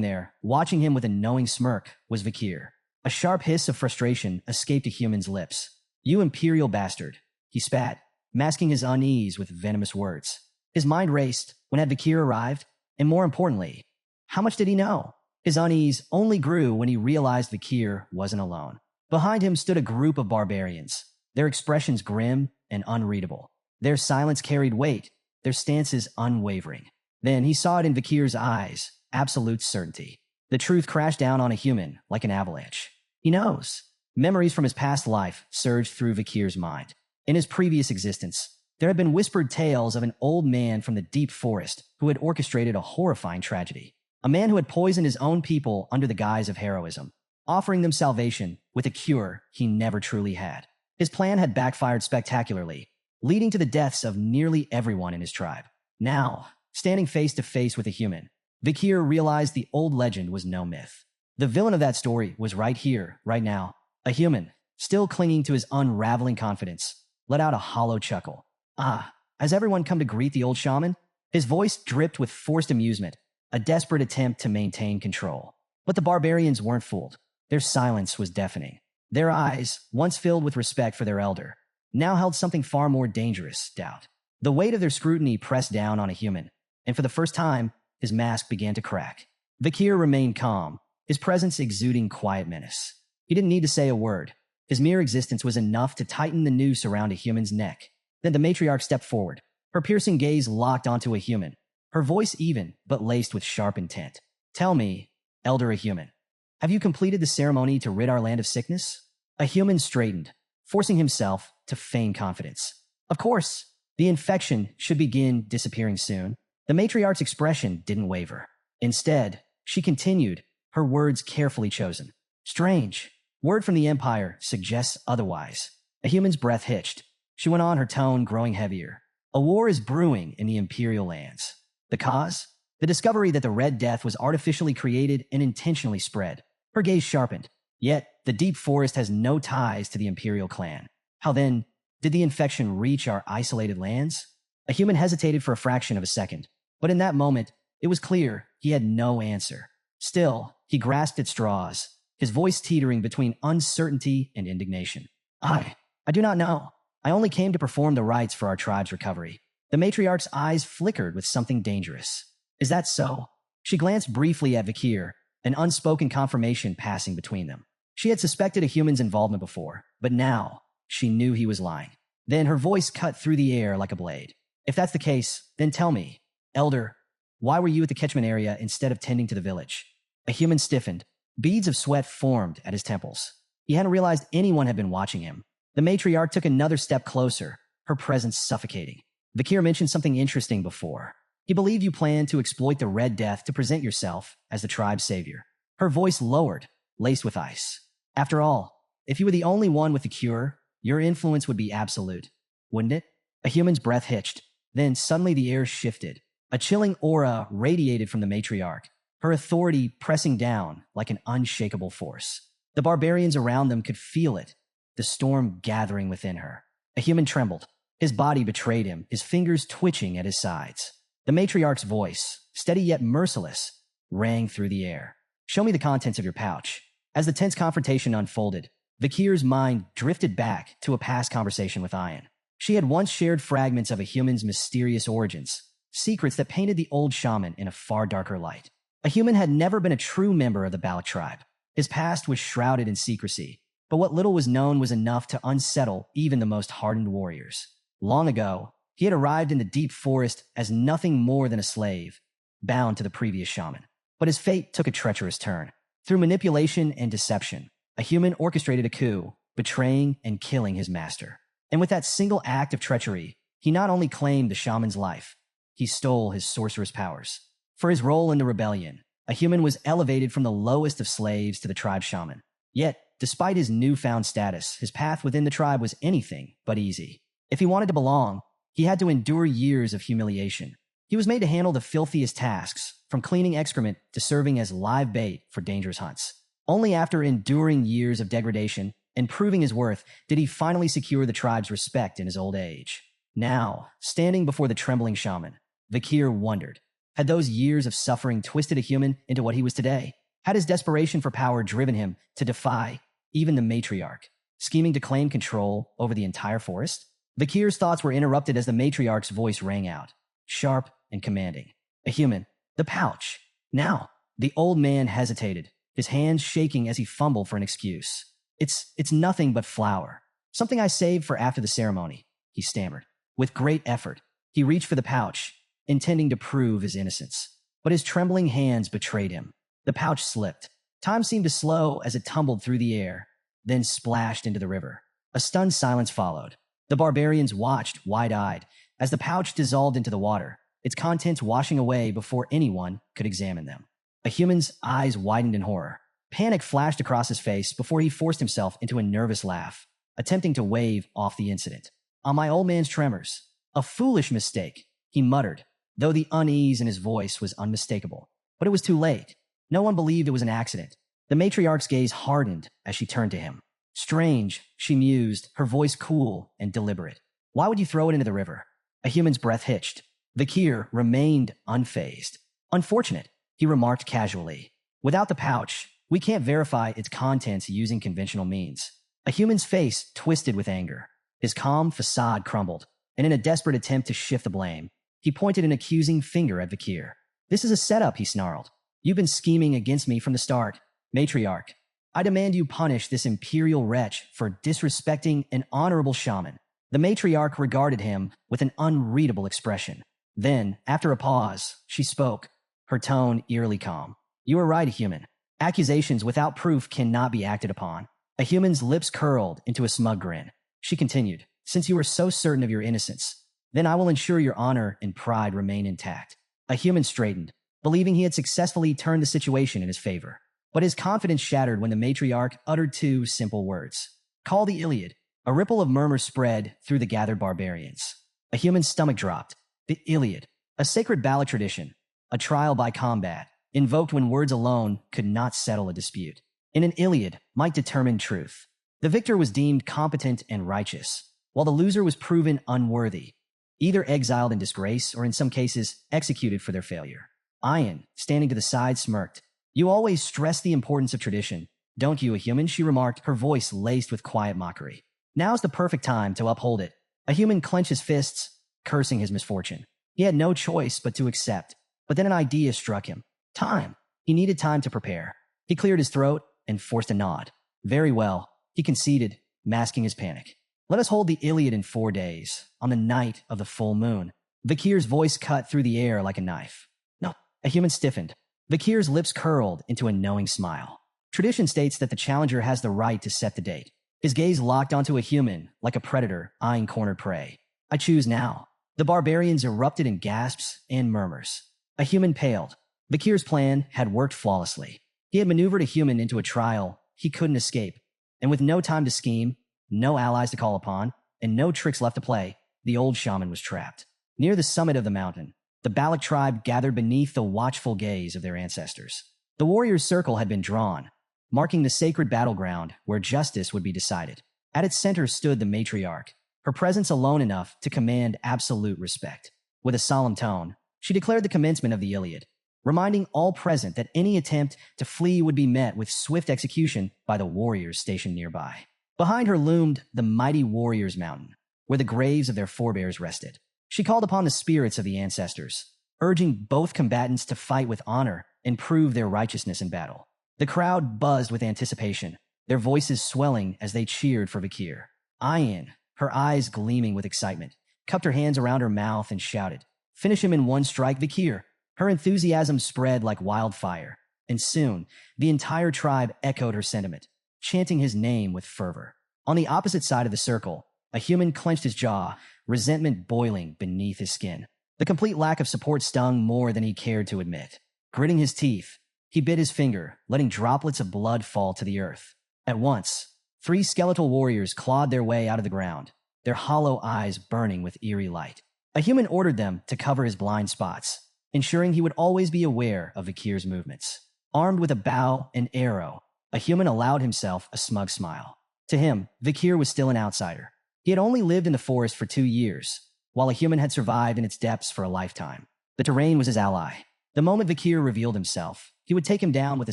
there, watching him with a knowing smirk, was Vakir. A sharp hiss of frustration escaped a human's lips. You imperial bastard, he spat, masking his unease with venomous words. His mind raced. When had Vakir arrived? And more importantly, how much did he know? His unease only grew when he realized Vakir wasn't alone. Behind him stood a group of barbarians, their expressions grim and unreadable. Their silence carried weight, their stances unwavering. Then he saw it in Vakir's eyes, absolute certainty. The truth crashed down on a human like an avalanche. He knows. Memories from his past life surged through Vakir's mind. In his previous existence, there had been whispered tales of an old man from the deep forest who had orchestrated a horrifying tragedy. A man who had poisoned his own people under the guise of heroism, offering them salvation with a cure he never truly had. His plan had backfired spectacularly, leading to the deaths of nearly everyone in his tribe. Now, standing face to face with a human, Vakir realized the old legend was no myth. The villain of that story was right here, right now. A human, still clinging to his unraveling confidence, let out a hollow chuckle. Has everyone come to greet the old shaman? His voice dripped with forced amusement, a desperate attempt to maintain control. But the barbarians weren't fooled. Their silence was deafening. Their eyes, once filled with respect for their elder, now held something far more dangerous, doubt. The weight of their scrutiny pressed down on a human, and for the first time, his mask began to crack. Vakir remained calm, his presence exuding quiet menace. He didn't need to say a word. His mere existence was enough to tighten the noose around a human's neck. Then the matriarch stepped forward, her piercing gaze locked onto a human, her voice even, but laced with sharp intent. Tell me, elder a human, have you completed the ceremony to rid our land of sickness? A human straightened, forcing himself to feign confidence. Of course, the infection should begin disappearing soon. The matriarch's expression didn't waver. Instead, she continued, her words carefully chosen. Strange. Word from the Empire suggests otherwise. A human's breath hitched. She went on, her tone growing heavier. A war is brewing in the Imperial lands. The cause? The discovery that the Red Death was artificially created and intentionally spread. Her gaze sharpened. Yet, the deep forest has no ties to the Imperial clan. How then did the infection reach our isolated lands? A human hesitated for a fraction of a second, but in that moment, it was clear he had no answer. Still, he grasped at straws, his voice teetering between uncertainty and indignation. I do not know. I only came to perform the rites for our tribe's recovery. The matriarch's eyes flickered with something dangerous. Is that so? She glanced briefly at Vakir, an unspoken confirmation passing between them. She had suspected a human's involvement before, but now she knew he was lying. Then her voice cut through the air like a blade. If that's the case, then tell me, elder, why were you at the catchment area instead of tending to the village? A human stiffened. Beads of sweat formed at his temples. He hadn't realized anyone had been watching him. The matriarch took another step closer, her presence suffocating. Vakir mentioned something interesting before. He believed you planned to exploit the Red Death to present yourself as the tribe's savior. Her voice lowered, laced with ice. After all, if you were the only one with the cure, your influence would be absolute, wouldn't it? A human's breath hitched. Then suddenly the air shifted. A chilling aura radiated from the matriarch, her authority pressing down like an unshakable force. The barbarians around them could feel it, the storm gathering within her. A human trembled. His body betrayed him, his fingers twitching at his sides. The matriarch's voice, steady yet merciless, rang through the air. Show me the contents of your pouch. As the tense confrontation unfolded, Vakir's mind drifted back to a past conversation with Ayan. She had once shared fragments of a human's mysterious origins, secrets that painted the old shaman in a far darker light. A human had never been a true member of the Balak tribe. His past was shrouded in secrecy, but what little was known was enough to unsettle even the most hardened warriors. Long ago, he had arrived in the deep forest as nothing more than a slave, bound to the previous shaman. But his fate took a treacherous turn. Through manipulation and deception, a human orchestrated a coup, betraying and killing his master. And with that single act of treachery, he not only claimed the shaman's life, he stole his sorcerer's powers. For his role in the rebellion, a human was elevated from the lowest of slaves to the tribe shaman. Yet, despite his newfound status, his path within the tribe was anything but easy. If he wanted to belong, he had to endure years of humiliation. He was made to handle the filthiest tasks, from cleaning excrement to serving as live bait for dangerous hunts. Only after enduring years of degradation and proving his worth did he finally secure the tribe's respect in his old age. Now, standing before the trembling shaman, Vakir wondered, had those years of suffering twisted a human into what he was today? Had his desperation for power driven him to defy even the matriarch, scheming to claim control over the entire forest? Vakir's thoughts were interrupted as the matriarch's voice rang out, sharp and commanding. A human, the pouch. Now, the old man hesitated, his hands shaking as he fumbled for an excuse. It's nothing but flour. Something I saved for after the ceremony, he stammered. With great effort, he reached for the pouch, intending to prove his innocence. But his trembling hands betrayed him. The pouch slipped. Time seemed to slow as it tumbled through the air, then splashed into the river. A stunned silence followed. The barbarians watched, wide-eyed, as the pouch dissolved into the water, its contents washing away before anyone could examine them. A human's eyes widened in horror. Panic flashed across his face before he forced himself into a nervous laugh, attempting to wave off the incident. On my old man's tremors. A foolish mistake, he muttered, though the unease in his voice was unmistakable. But it was too late. No one believed it was an accident. The matriarch's gaze hardened as she turned to him. Strange, she mused, her voice cool and deliberate. Why would you throw it into the river? A human's breath hitched. Vakir remained unfazed. Unfortunate, he remarked casually. Without the pouch, we can't verify its contents using conventional means. A human's face twisted with anger. His calm facade crumbled, and in a desperate attempt to shift the blame, he pointed an accusing finger at Vakir. This is a setup, he snarled. You've been scheming against me from the start. Matriarch, I demand you punish this imperial wretch for disrespecting an honorable shaman. The matriarch regarded him with an unreadable expression. Then, after a pause, she spoke, her tone eerily calm. You are right, human. Accusations without proof cannot be acted upon. A human's lips curled into a smug grin. She continued, since you are so certain of your innocence, then I will ensure your honor and pride remain intact. A human straightened, believing he had successfully turned the situation in his favor. But his confidence shattered when the matriarch uttered two simple words. Call the Iliad. A ripple of murmurs spread through the gathered barbarians. A human's stomach dropped. The Iliad, a sacred ballad tradition, a trial by combat, invoked when words alone could not settle a dispute. In an Iliad might determine truth. The victor was deemed competent and righteous, while the loser was proven unworthy, either exiled in disgrace or in some cases executed for their failure. Ian, standing to the side, smirked. You always stress the importance of tradition, don't you, a human? She remarked, her voice laced with quiet mockery. Now's the perfect time to uphold it. A human clenched his fists, cursing his misfortune. He had no choice but to accept. But then an idea struck him. Time. He needed time to prepare. He cleared his throat and forced a nod. Very well, he conceded, masking his panic. Let us hold the Iliad in 4 days, on the night of the full moon. Vakir's voice cut through the air like a knife. No, a human stiffened. Vakir's lips curled into a knowing smile. Tradition states that the challenger has the right to set the date. His gaze locked onto a human, like a predator eyeing cornered prey. I choose now. The barbarians erupted in gasps and murmurs. A human paled. Vakir's plan had worked flawlessly. He had maneuvered a human into a trial he couldn't escape. And with no time to scheme, no allies to call upon, and no tricks left to play, the old shaman was trapped. Near the summit of the mountain, the Balak tribe gathered beneath the watchful gaze of their ancestors. The warriors' circle had been drawn, marking the sacred battleground where justice would be decided. At its center stood the matriarch, her presence alone enough to command absolute respect. With a solemn tone, she declared the commencement of the Iliad, reminding all present that any attempt to flee would be met with swift execution by the warriors stationed nearby. Behind her loomed the mighty Warriors' Mountain, where the graves of their forebears rested. She called upon the spirits of the ancestors, urging both combatants to fight with honor and prove their righteousness in battle. The crowd buzzed with anticipation, their voices swelling as they cheered for Vakir. Ayin, her eyes gleaming with excitement, cupped her hands around her mouth and shouted, Finish him in one strike, Vakir. Her enthusiasm spread like wildfire, and soon the entire tribe echoed her sentiment, chanting his name with fervor. On the opposite side of the circle, a human clenched his jaw, resentment boiling beneath his skin. The complete lack of support stung more than he cared to admit. Gritting his teeth, he bit his finger, letting droplets of blood fall to the earth. At once, 3 skeletal warriors clawed their way out of the ground, their hollow eyes burning with eerie light. A human ordered them to cover his blind spots, ensuring he would always be aware of Vakir's movements. Armed with a bow and arrow, a human allowed himself a smug smile. To him, Vakir was still an outsider. He had only lived in the forest for 2 years, while a human had survived in its depths for a lifetime. The terrain was his ally. The moment Vakir revealed himself, he would take him down with a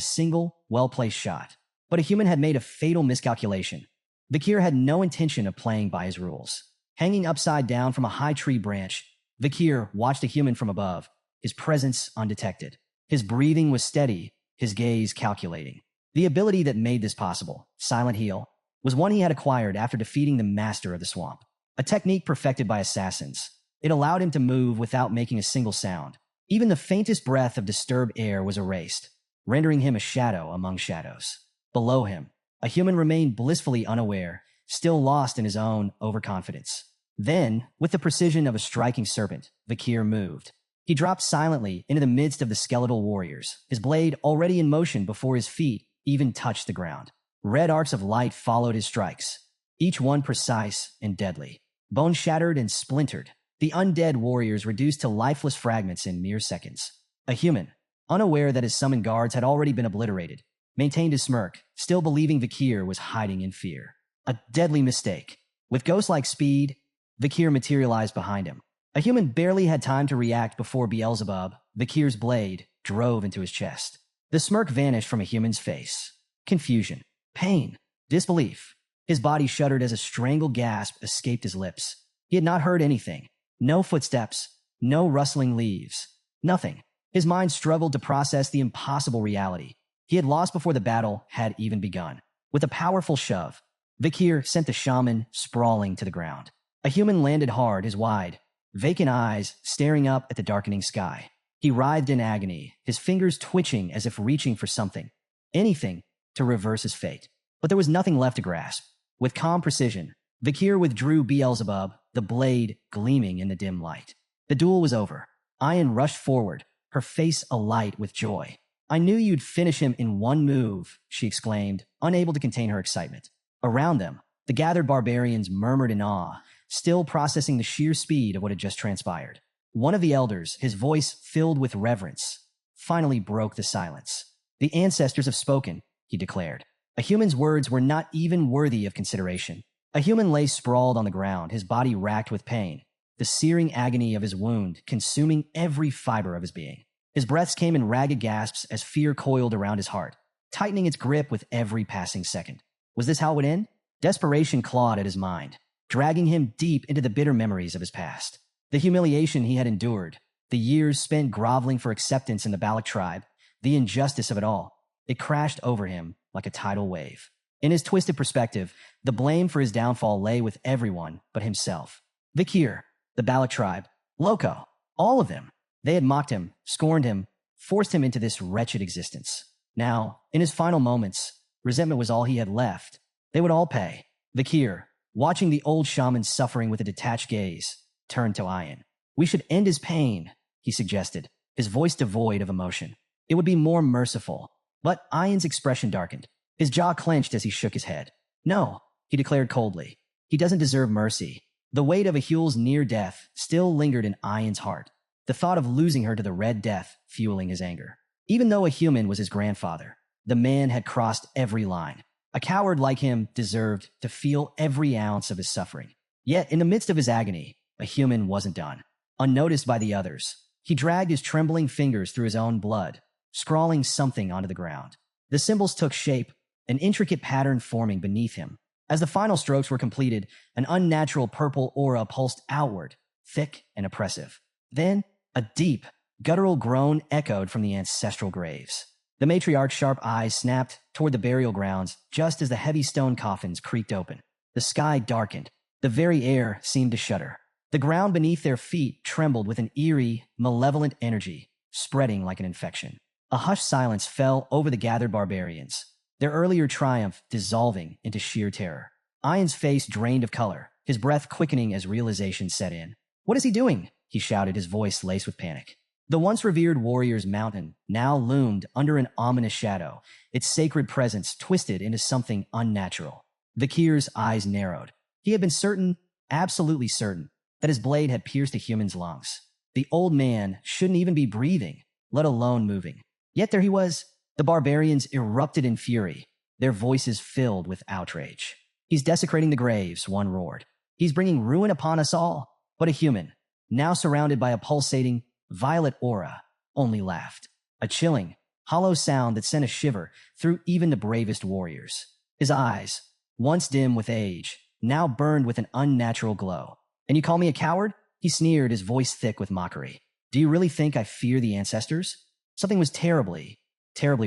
single, well-placed shot. But a human had made a fatal miscalculation. Vakir had no intention of playing by his rules. Hanging upside down from a high tree branch, Vakir watched a human from above, his presence undetected. His breathing was steady, his gaze calculating. The ability that made this possible, Silent Heal, was one he had acquired after defeating the master of the swamp. A technique perfected by assassins. It allowed him to move without making a single sound. Even the faintest breath of disturbed air was erased, rendering him a shadow among shadows. Below him, a human remained blissfully unaware, still lost in his own overconfidence. Then, with the precision of a striking serpent, Vakir moved. He dropped silently into the midst of the skeletal warriors, his blade already in motion before his feet even touched the ground. Red arcs of light followed his strikes, each one precise and deadly. bone shattered and splintered, the undead warriors reduced to lifeless fragments in mere seconds. A human, unaware that his summoned guards had already been obliterated, maintained his smirk, still believing Vakir was hiding in fear. A deadly mistake. With ghost-like speed, Vakir materialized behind him. A human barely had time to react before Beelzebub, Vakir's blade, drove into his chest. The smirk vanished from a human's face. Confusion, pain, disbelief. His body shuddered as a strangled gasp escaped his lips. He had not heard anything. No footsteps, no rustling leaves, nothing. His mind struggled to process the impossible reality. He had lost before the battle had even begun. With a powerful shove, Vakir sent the shaman sprawling to the ground. A human landed hard, his wide, vacant eyes staring up at the darkening sky. He writhed in agony, his fingers twitching as if reaching for something, anything, to reverse his fate. But there was nothing left to grasp. With calm precision, Vakir withdrew Beelzebub, the blade gleaming in the dim light. The duel was over. Ayan rushed forward, her face alight with joy. "I knew you'd finish him in one move," she exclaimed, unable to contain her excitement. Around them, the gathered barbarians murmured in awe, still processing the sheer speed of what had just transpired. One of the elders, his voice filled with reverence, finally broke the silence. "The ancestors have spoken," he declared. A human's words were not even worthy of consideration. A human lay sprawled on the ground, his body racked with pain, the searing agony of his wound consuming every fiber of his being. His breaths came in ragged gasps as fear coiled around his heart, tightening its grip with every passing second. Was this how it would end? Desperation clawed at his mind, dragging him deep into the bitter memories of his past. The humiliation he had endured, the years spent groveling for acceptance in the Balak tribe, the injustice of it all. It crashed over him like a tidal wave. In his twisted perspective, the blame for his downfall lay with everyone but himself. Vakir, the Balak tribe, Loco, all of them. They had mocked him, scorned him, forced him into this wretched existence. Now, in his final moments, resentment was all he had left. They would all pay. Vakir, watching the old shaman suffering with a detached gaze, turned to Ayan. "We should end his pain," he suggested, his voice devoid of emotion. "It would be more merciful." But Ayan's expression darkened. His jaw clenched as he shook his head. "No," he declared coldly. "He doesn't deserve mercy." The weight of Ahul's near death still lingered in Ayan's heart, the thought of losing her to the Red Death fueling his anger. Even though a human was his grandfather, the man had crossed every line. A coward like him deserved to feel every ounce of his suffering. Yet, in the midst of his agony, a human wasn't done. Unnoticed by the others, he dragged his trembling fingers through his own blood, scrawling something onto the ground. The symbols took shape, an intricate pattern forming beneath him. As the final strokes were completed, an unnatural purple aura pulsed outward, thick and oppressive. Then, a deep, guttural groan echoed from the ancestral graves. The matriarch's sharp eyes snapped toward the burial grounds just as the heavy stone coffins creaked open. The sky darkened. The very air seemed to shudder. The ground beneath their feet trembled with an eerie, malevolent energy, spreading like an infection. A hushed silence fell over the gathered barbarians, their earlier triumph dissolving into sheer terror. Ayan's face drained of color, his breath quickening as realization set in. "What is he doing?" he shouted, his voice laced with panic. The once revered warrior's mountain now loomed under an ominous shadow, its sacred presence twisted into something unnatural. Vakir's eyes narrowed. He had been certain, absolutely certain, that his blade had pierced a human's lungs. The old man shouldn't even be breathing, let alone moving. Yet there he was. The barbarians erupted in fury, their voices filled with outrage. "He's desecrating the graves," one roared. "He's bringing ruin upon us all." But a human, now surrounded by a pulsating, violet aura, only laughed. A chilling, hollow sound that sent a shiver through even the bravest warriors. His eyes, once dim with age, now burned with an unnatural glow. "And you call me a coward?" He sneered, his voice thick with mockery. "Do you really think I fear the ancestors?" Something was terribly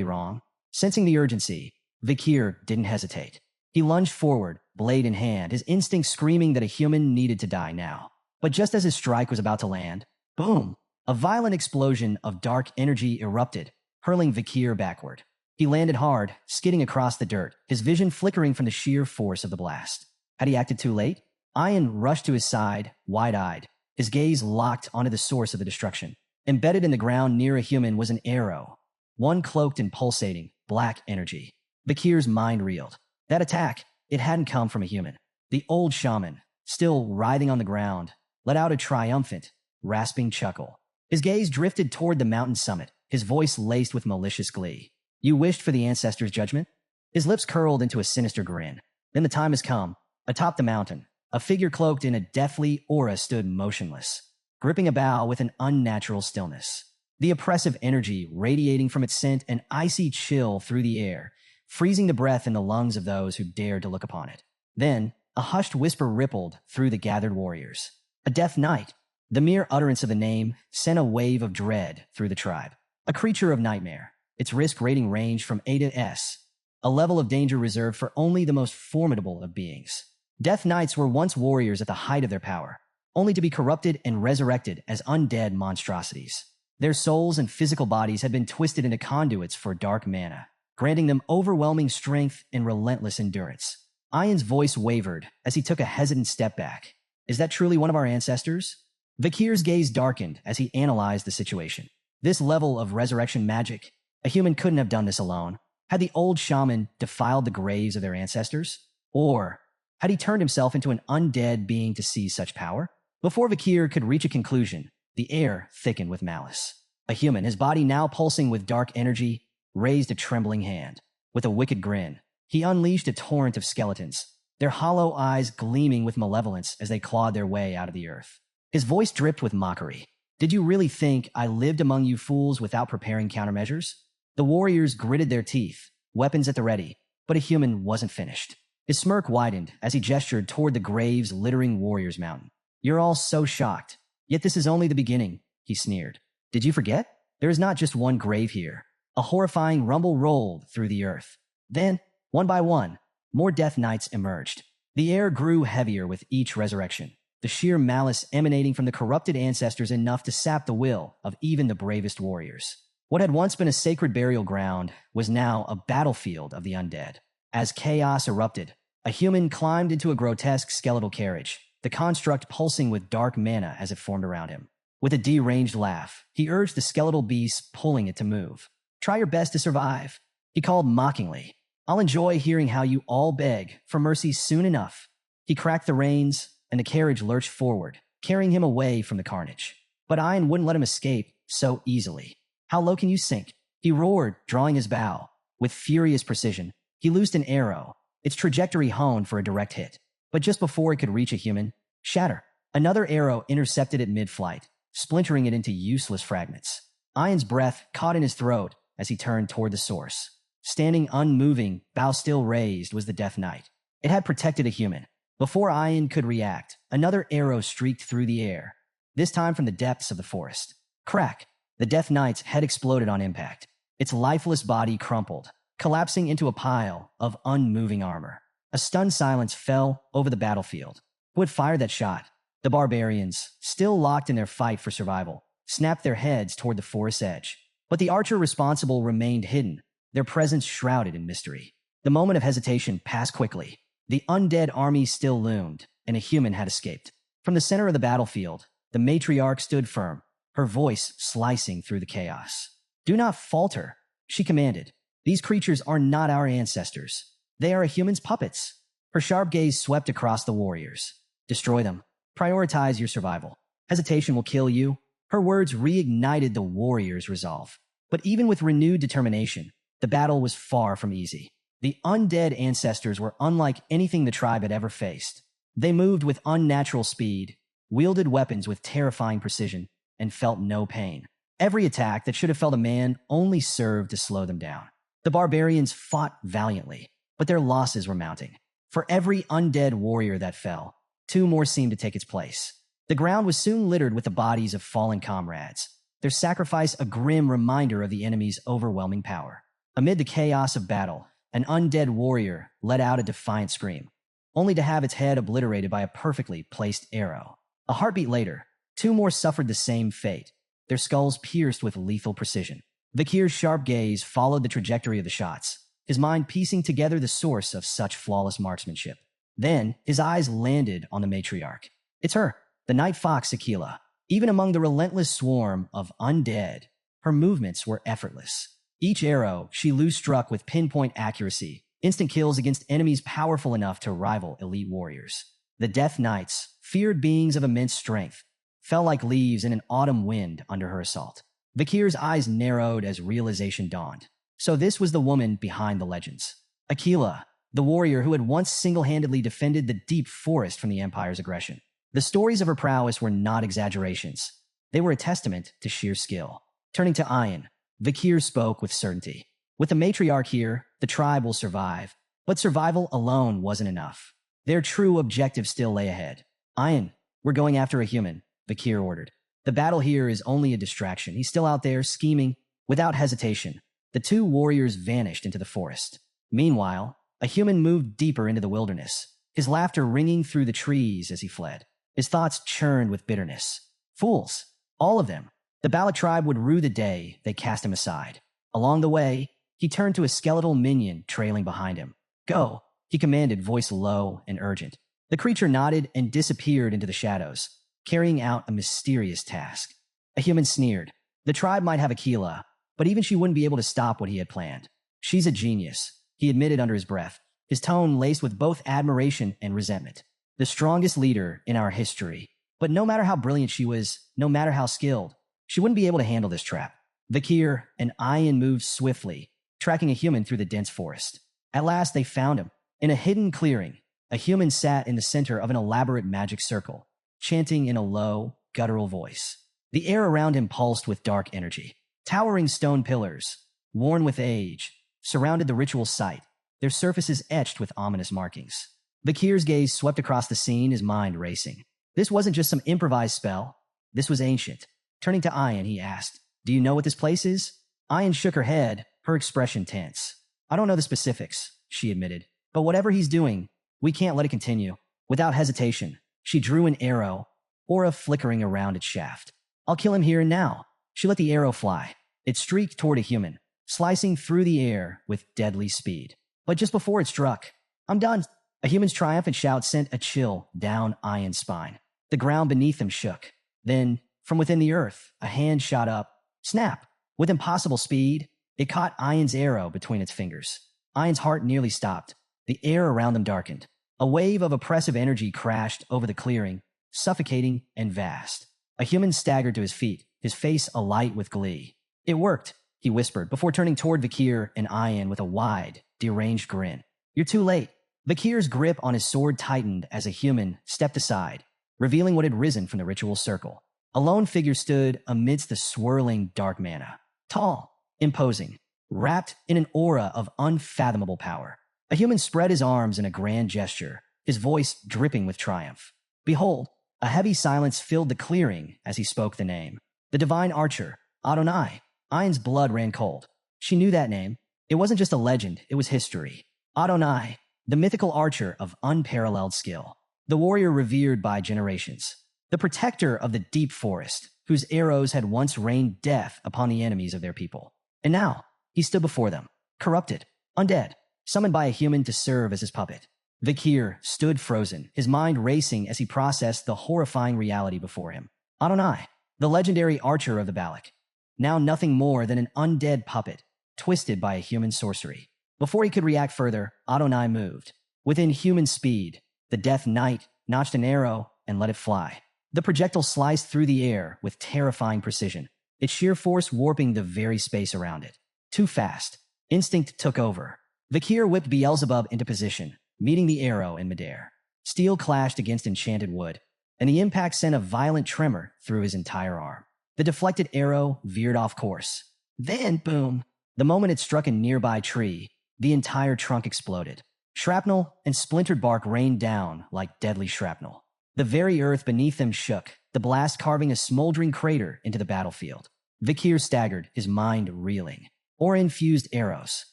wrong. Sensing the urgency, Vakir didn't hesitate. He lunged forward, blade in hand, his instinct screaming that a human needed to die now. But just as his strike was about to land, boom! A violent explosion of dark energy erupted, hurling Vakir backward. He landed hard, skidding across the dirt, his vision flickering from the sheer force of the blast. Had he acted too late? Ayan rushed to his side, wide-eyed, his gaze locked onto the source of the destruction. Embedded in the ground near a human was an arrow, one cloaked in pulsating, black energy. Vakir's mind reeled. That attack, it hadn't come from a human. The old shaman, still writhing on the ground, let out a triumphant, rasping chuckle. His gaze drifted toward the mountain summit, his voice laced with malicious glee. You wished for the ancestors' judgment? His lips curled into a sinister grin. Then the time has come. Atop the mountain, a figure cloaked in a deathly aura stood motionless, gripping a bough with an unnatural stillness. The oppressive energy radiating from it sent an icy chill through the air, freezing the breath in the lungs of those who dared to look upon it. Then, a hushed whisper rippled through the gathered warriors. A Death Knight. The mere utterance of the name sent a wave of dread through the tribe. A creature of nightmare. Its risk rating ranged from A to S, a level of danger reserved for only the most formidable of beings. Death Knights were once warriors at the height of their power, only to be corrupted and resurrected as undead monstrosities. Their souls and physical bodies had been twisted into conduits for dark mana, granting them overwhelming strength and relentless endurance. Ian's voice wavered as he took a hesitant step back. Is that truly one of our ancestors? Vakir's gaze darkened as he analyzed the situation. This level of resurrection magic, a human couldn't have done this alone. Had the old shaman defiled the graves of their ancestors? Or had he turned himself into an undead being to seize such power? Before Vakir could reach a conclusion, the air thickened with malice. A human, his body now pulsing with dark energy, raised a trembling hand. With a wicked grin, he unleashed a torrent of skeletons, their hollow eyes gleaming with malevolence as they clawed their way out of the earth. His voice dripped with mockery. Did you really think I lived among you fools without preparing countermeasures? The warriors gritted their teeth, weapons at the ready, but a human wasn't finished. His smirk widened as he gestured toward the graves littering Warriors Mountain. You're all so shocked. Yet this is only the beginning, he sneered. Did you forget? There is not just one grave here. A horrifying rumble rolled through the earth. Then, one by one, more Death Knights emerged. The air grew heavier with each resurrection, the sheer malice emanating from the corrupted ancestors enough to sap the will of even the bravest warriors. What had once been a sacred burial ground was now a battlefield of the undead. As chaos erupted, a human climbed into a grotesque skeletal carriage, the construct pulsing with dark mana as it formed around him. With a deranged laugh, he urged the skeletal beast, pulling it to move. Try your best to survive, he called mockingly. I'll enjoy hearing how you all beg for mercy soon enough. He cracked the reins, and the carriage lurched forward, carrying him away from the carnage. But Ian wouldn't let him escape so easily. How low can you sink? He roared, drawing his bow. With furious precision, he loosed an arrow, its trajectory honed for a direct hit. But just before it could reach a human, shatter. Another arrow intercepted it mid-flight, splintering it into useless fragments. Ian's breath caught in his throat as he turned toward the source. Standing unmoving, bow still raised, was the Death Knight. It had protected a human. Before Ian could react, another arrow streaked through the air, this time from the depths of the forest. Crack! The Death Knight's head exploded on impact. Its lifeless body crumpled, collapsing into a pile of unmoving armor. A stunned silence fell over the battlefield. Who had fired that shot? The barbarians, still locked in their fight for survival, snapped their heads toward the forest's edge. But the archer responsible remained hidden, their presence shrouded in mystery. The moment of hesitation passed quickly. The undead army still loomed, and a human had escaped. From the center of the battlefield, the matriarch stood firm, her voice slicing through the chaos. Do not falter, she commanded. These creatures are not our ancestors. They are a human's puppets. Her sharp gaze swept across the warriors. Destroy them. Prioritize your survival. Hesitation will kill you. Her words reignited the warriors' resolve. But even with renewed determination, the battle was far from easy. The undead ancestors were unlike anything the tribe had ever faced. They moved with unnatural speed, wielded weapons with terrifying precision, and felt no pain. Every attack that should have felled a man only served to slow them down. The barbarians fought valiantly, but their losses were mounting. For every undead warrior that fell, 2 more seemed to take its place. The ground was soon littered with the bodies of fallen comrades, their sacrifice a grim reminder of the enemy's overwhelming power. Amid the chaos of battle, an undead warrior let out a defiant scream, only to have its head obliterated by a perfectly placed arrow. A heartbeat later, 2 more suffered the same fate, their skulls pierced with lethal precision. Vakir's sharp gaze followed the trajectory of the shots, his mind piecing together the source of such flawless marksmanship. Then, his eyes landed on the matriarch. It's her, the night fox Aquila. Even among the relentless swarm of undead, her movements were effortless. Each arrow she loose struck with pinpoint accuracy, instant kills against enemies powerful enough to rival elite warriors. The Death Knights, feared beings of immense strength, fell like leaves in an autumn wind under her assault. Vakir's eyes narrowed as realization dawned. So this was the woman behind the legends. Aquila, the warrior who had once single-handedly defended the deep forest from the Empire's aggression. The stories of her prowess were not exaggerations. They were a testament to sheer skill. Turning to Ian, Vakir spoke with certainty. With the matriarch here, the tribe will survive. But survival alone wasn't enough. Their true objective still lay ahead. Ian, we're going after a human, Vakir ordered. The battle here is only a distraction. He's still out there, scheming. Without hesitation, the two warriors vanished into the forest. Meanwhile, a human moved deeper into the wilderness, his laughter ringing through the trees as he fled. His thoughts churned with bitterness. Fools, all of them. The Balak tribe would rue the day they cast him aside. Along the way, he turned to a skeletal minion trailing behind him. Go, he commanded, voice low and urgent. The creature nodded and disappeared into the shadows, carrying out a mysterious task. A human sneered. The tribe might have Aquila, but even she wouldn't be able to stop what he had planned. She's a genius, he admitted under his breath, his tone laced with both admiration and resentment. The strongest leader in our history. But no matter how brilliant she was, no matter how skilled, she wouldn't be able to handle this trap. Vakir and Ian moved swiftly, tracking a human through the dense forest. At last, they found him. In a hidden clearing, a human sat in the center of an elaborate magic circle, chanting in a low, guttural voice. The air around him pulsed with dark energy. Towering stone pillars, worn with age, surrounded the ritual site, their surfaces etched with ominous markings. Vakir's gaze swept across the scene, his mind racing. This wasn't just some improvised spell. This was ancient. Turning to Ian, he asked, "Do you know what this place is?" Ian shook her head, her expression tense. "I don't know the specifics," she admitted. "But whatever he's doing, we can't let it continue." Without hesitation, she drew an arrow, aura flickering around its shaft. "I'll kill him here and now." She let the arrow fly. It streaked toward a human, slicing through the air with deadly speed. But just before it struck, "I'm done." A human's triumphant shout sent a chill down Ian's spine. The ground beneath him shook. Then, from within the earth, a hand shot up. Snap! With impossible speed, it caught Ian's arrow between its fingers. Ian's heart nearly stopped. The air around them darkened. A wave of oppressive energy crashed over the clearing, suffocating and vast. A human staggered to his feet, his face alight with glee. "It worked," he whispered, before turning toward Vakir and Ian with a wide, deranged grin. "You're too late." Vakir's grip on his sword tightened as a human stepped aside, revealing what had risen from the ritual circle. A lone figure stood amidst the swirling dark mana. Tall, imposing, wrapped in an aura of unfathomable power. A human spread his arms in a grand gesture, his voice dripping with triumph. "Behold," a heavy silence filled the clearing as he spoke the name. "The divine archer, Adonai." Ian's blood ran cold. She knew that name. It wasn't just a legend, it was history. Adonai, the mythical archer of unparalleled skill. The warrior revered by generations. The protector of the deep forest, whose arrows had once rained death upon the enemies of their people. And now, he stood before them, corrupted, undead, summoned by a human to serve as his puppet. Vakir stood frozen, his mind racing as he processed the horrifying reality before him. Adonai, the legendary archer of the Balak, now nothing more than an undead puppet, twisted by a human sorcery. Before he could react further, Adonai moved. Within human speed, the Death Knight notched an arrow and let it fly. The projectile sliced through the air with terrifying precision, its sheer force warping the very space around it. Too fast. Instinct took over. Vakir whipped Beelzebub into position, meeting the arrow in midair. Steel clashed against enchanted wood, and the impact sent a violent tremor through his entire arm. The deflected arrow veered off course. Then, boom! The moment it struck a nearby tree, the entire trunk exploded. Shrapnel and splintered bark rained down like deadly shrapnel. The very earth beneath them shook, the blast carving a smoldering crater into the battlefield. Vakir staggered, his mind reeling. Aura-infused arrows.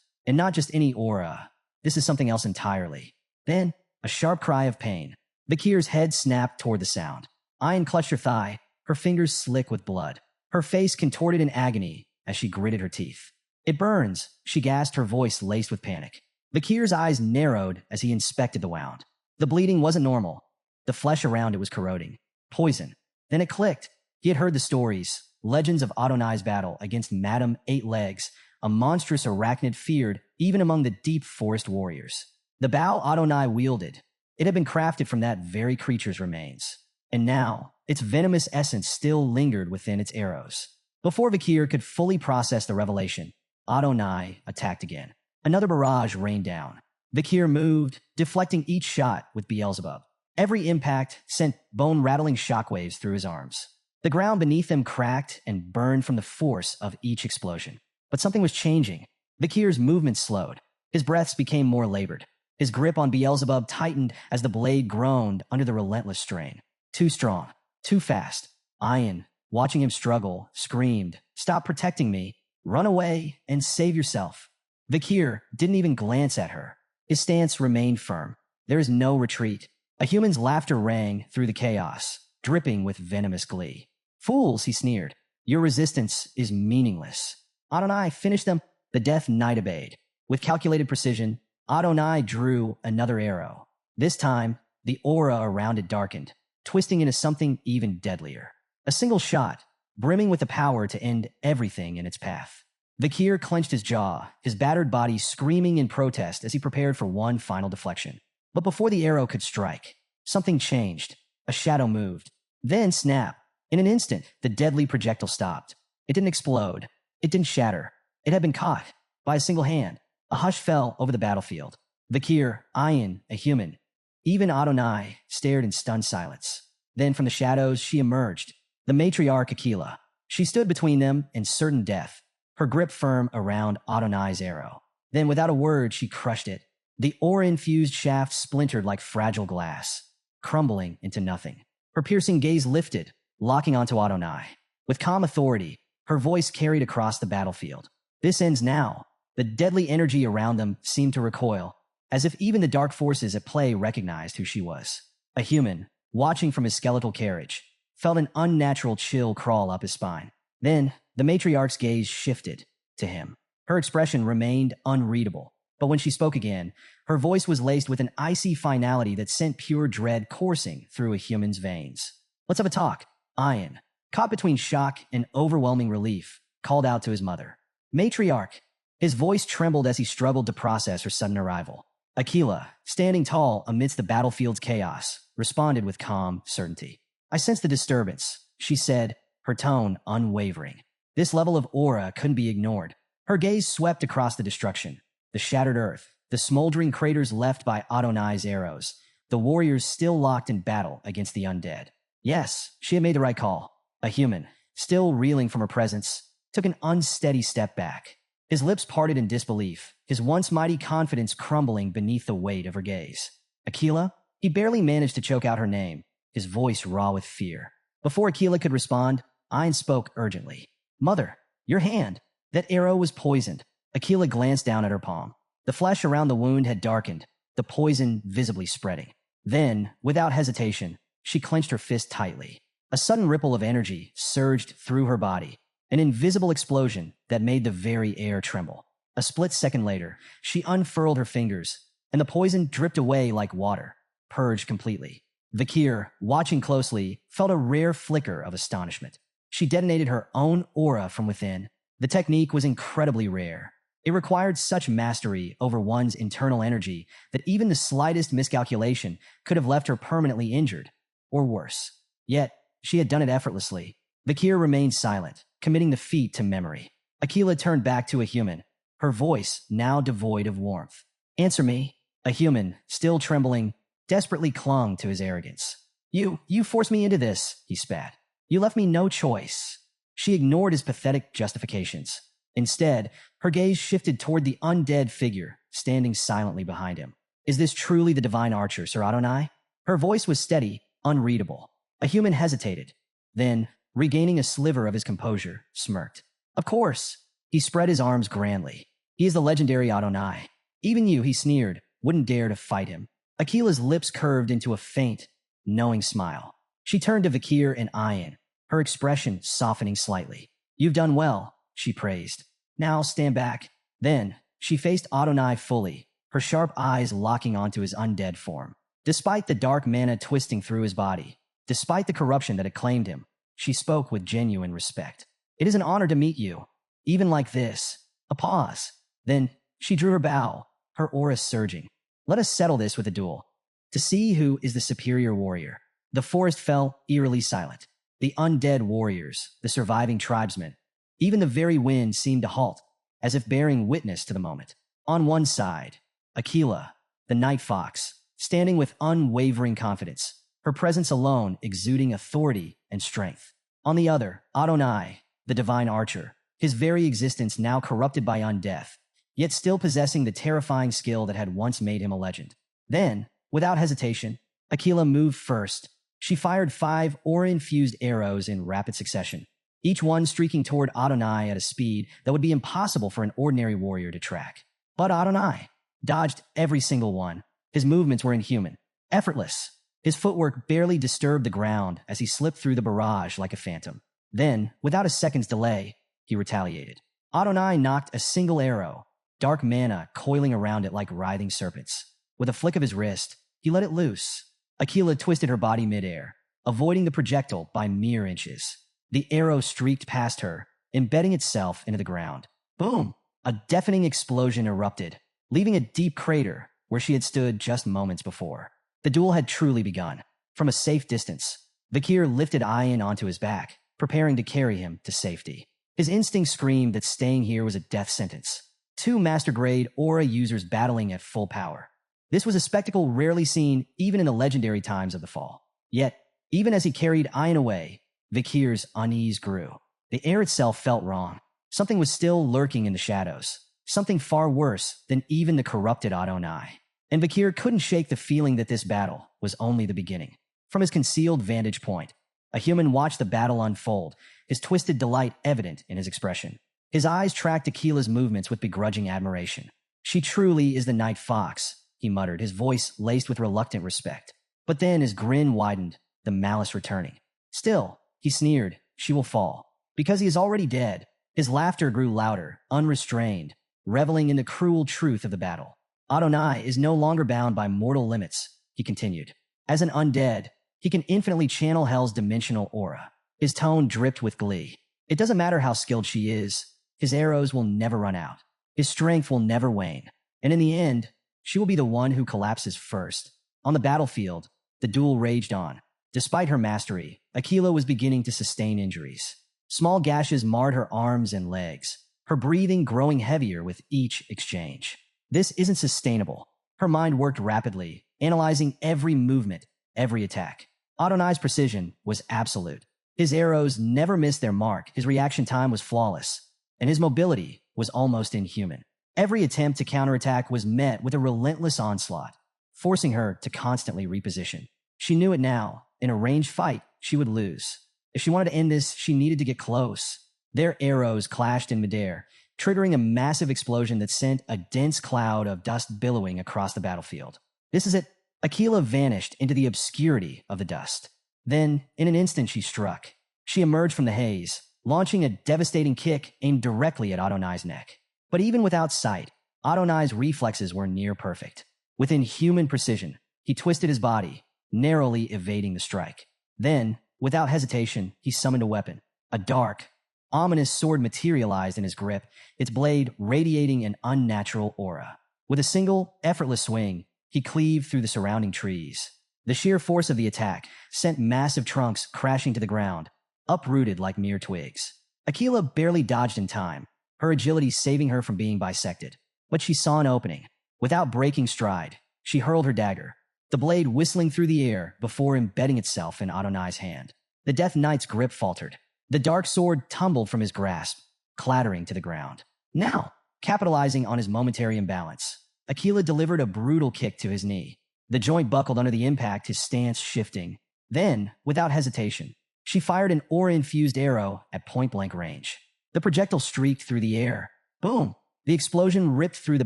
And not just any aura. This is something else entirely. Then, a sharp cry of pain. Vakir's head snapped toward the sound. Ian clutched her thigh, her fingers slick with blood. Her face contorted in agony as she gritted her teeth. "It burns," she gasped, her voice laced with panic. Vakir's eyes narrowed as he inspected the wound. The bleeding wasn't normal. The flesh around it was corroding. Poison. Then it clicked. He had heard the stories, legends of Adonai's battle against Madame Eight Legs, a monstrous arachnid feared even among the deep forest warriors. The bow Adonai wielded, It had been crafted from that very creature's remains. And now, its venomous essence still lingered within its arrows. Before Vakir could fully process the revelation, Adonai attacked again. Another barrage rained down. Vakir moved, deflecting each shot with Beelzebub. Every impact sent bone-rattling shockwaves through his arms. The ground beneath them cracked and burned from the force of each explosion. But something was changing. Vakir's movement slowed. His breaths became more labored. His grip on Beelzebub tightened as the blade groaned under the relentless strain. Too strong. Too fast. Ayin, watching him struggle, screamed, "Stop protecting me. Run away and save yourself." Vakir didn't even glance at her. His stance remained firm. There is no retreat. A human's laughter rang through the chaos, dripping with venomous glee. "Fools," he sneered. "Your resistance is meaningless." Adonai finished them. The death knight obeyed. With calculated precision, Adonai drew another arrow. This time, the aura around it darkened, twisting into something even deadlier. A single shot, brimming with the power to end everything in its path. Vakir clenched his jaw, his battered body screaming in protest as he prepared for one final deflection. But before the arrow could strike, something changed. A shadow moved. Then snap. In an instant, the deadly projectile stopped. It didn't explode. It didn't shatter. It had been caught by a single hand. A hush fell over the battlefield. Vakir, Ayin, a human. Even Adonai stared in stunned silence. Then from the shadows, she emerged. The matriarch Aquila. She stood between them and certain death, her grip firm around Adonai's arrow. Then without a word, she crushed it. The aura-infused shaft splintered like fragile glass, crumbling into nothing. Her piercing gaze lifted, locking onto Adonai. With calm authority, her voice carried across the battlefield. "This ends now." The deadly energy around them seemed to recoil, as if even the dark forces at play recognized who she was. A human, watching from his skeletal carriage, felt an unnatural chill crawl up his spine. Then, the matriarch's gaze shifted to him. Her expression remained unreadable, but when she spoke again, her voice was laced with an icy finality that sent pure dread coursing through a human's veins. "Let's have a talk." Ayin, caught between shock and overwhelming relief, called out to his mother. "Matriarch." His voice trembled as he struggled to process her sudden arrival. Aquila, standing tall amidst the battlefield's chaos, responded with calm certainty. "I sense the disturbance," she said, her tone unwavering. This level of aura couldn't be ignored. Her gaze swept across the destruction. The shattered earth, the smoldering craters left by Adonai's arrows, the warriors still locked in battle against the undead. Yes, she had made the right call. A human, still reeling from her presence, took an unsteady step back. His lips parted in disbelief, his once mighty confidence crumbling beneath the weight of her gaze. "Aquila?" He barely managed to choke out her name, his voice raw with fear. Before Aquila could respond, Ayin spoke urgently. "Mother, your hand." That arrow was poisoned. Aquila glanced down at her palm. The flesh around the wound had darkened, the poison visibly spreading. Then, without hesitation, she clenched her fist tightly. A sudden ripple of energy surged through her body, an invisible explosion that made the very air tremble. A split second later, she unfurled her fingers, and the poison dripped away like water, purged completely. Vakir, watching closely, felt a rare flicker of astonishment. She detonated her own aura from within. The technique was incredibly rare. It required such mastery over one's internal energy that even the slightest miscalculation could have left her permanently injured, or worse. Yet, she had done it effortlessly. Vakir remained silent, committing the feat to memory. Aquila turned back to a human, her voice now devoid of warmth. "Answer me." A human, still trembling, desperately clung to his arrogance. You forced me into this," he spat. "You left me no choice." She ignored his pathetic justifications. Instead, her gaze shifted toward the undead figure standing silently behind him. "Is this truly the divine archer, Sir Adonai?" Her voice was steady, unreadable. A human hesitated. Then, regaining a sliver of his composure, smirked. "Of course." He spread his arms grandly. "He is the legendary Adonai. Even you," he sneered, "wouldn't dare to fight him." Aquila's lips curved into a faint, knowing smile. She turned to Vakir and Ayin, her expression softening slightly. "You've done well," she praised. "Now stand back." Then, she faced Adonai fully, her sharp eyes locking onto his undead form. Despite the dark mana twisting through his body, despite the corruption that had claimed him, she spoke with genuine respect. "It is an honor to meet you. Even like this." A pause. Then, she drew her bow, her aura surging. "Let us settle this with a duel." to see who is the superior warrior. The forest fell eerily silent. The undead warriors, the surviving tribesmen, even the very wind seemed to halt, as if bearing witness to the moment. On one side, Aquila, the night fox, standing with unwavering confidence, her presence alone exuding authority and strength. On the other, Adonai, the divine archer, his very existence now corrupted by undeath, yet still possessing the terrifying skill that had once made him a legend. Then, without hesitation, Aquila moved first. She fired 5 aura-infused arrows in rapid succession, each one streaking toward Adonai at a speed that would be impossible for an ordinary warrior to track. But Adonai dodged every single one. His movements were inhuman, effortless. His footwork barely disturbed the ground as he slipped through the barrage like a phantom. Then, without a second's delay, he retaliated. Adonai knocked a single arrow, dark mana coiling around it like writhing serpents. With a flick of his wrist, he let it loose. Aquila twisted her body midair, avoiding the projectile by mere inches. The arrow streaked past her, embedding itself into the ground. Boom! A deafening explosion erupted, leaving a deep crater where she had stood just moments before. The duel had truly begun. From a safe distance, Vakir lifted Ayan onto his back, preparing to carry him to safety. His instinct screamed that staying here was a death sentence. 2 master-grade aura users battling at full power. This was a spectacle rarely seen even in the legendary times of the fall. Yet, even as he carried Ayan away, Vakir's unease grew. The air itself felt wrong. Something was still lurking in the shadows. Something far worse than even the corrupted Adonai. And Vakir couldn't shake the feeling that this battle was only the beginning. From his concealed vantage point, a human watched the battle unfold, his twisted delight evident in his expression. His eyes tracked Aquila's movements with begrudging admiration. She truly is the night fox, he muttered, his voice laced with reluctant respect. But then his grin widened, the malice returning. Still, he sneered, she will fall. Because he is already dead. His laughter grew louder, unrestrained, reveling in the cruel truth of the battle. Adonai is no longer bound by mortal limits, he continued. As an undead, he can infinitely channel Hell's dimensional aura. His tone dripped with glee. It doesn't matter how skilled she is, his arrows will never run out. His strength will never wane. And in the end, she will be the one who collapses first. On the battlefield, the duel raged on. Despite her mastery, Aquila was beginning to sustain injuries. Small gashes marred her arms and legs, her breathing growing heavier with each exchange. This isn't sustainable. Her mind worked rapidly, analyzing every movement, every attack. Adonai's precision was absolute. His arrows never missed their mark, his reaction time was flawless, and his mobility was almost inhuman. Every attempt to counterattack was met with a relentless onslaught, forcing her to constantly reposition. She knew it now. In a ranged fight, she would lose. If she wanted to end this, she needed to get close. Their arrows clashed in midair, triggering a massive explosion that sent a dense cloud of dust billowing across the battlefield. This is it. Aquila vanished into the obscurity of the dust. Then, in an instant, she struck. She emerged from the haze, launching a devastating kick aimed directly at Adonai's neck. But even without sight, Adonai's reflexes were near perfect. With inhuman precision, he twisted his body, narrowly evading the strike. Then, without hesitation, he summoned a weapon. A dark, ominous sword materialized in his grip, its blade radiating an unnatural aura. With a single, effortless swing, he cleaved through the surrounding trees. The sheer force of the attack sent massive trunks crashing to the ground, uprooted like mere twigs. Aquila barely dodged in time, her agility saving her from being bisected. But she saw an opening. Without breaking stride, she hurled her dagger, the blade whistling through the air before embedding itself in Adonai's hand. The Death Knight's grip faltered. The dark sword tumbled from his grasp, clattering to the ground. Now, capitalizing on his momentary imbalance, Aquila delivered a brutal kick to his knee. The joint buckled under the impact, his stance shifting. Then, without hesitation, she fired an aura-infused arrow at point-blank range. The projectile streaked through the air. Boom! The explosion ripped through the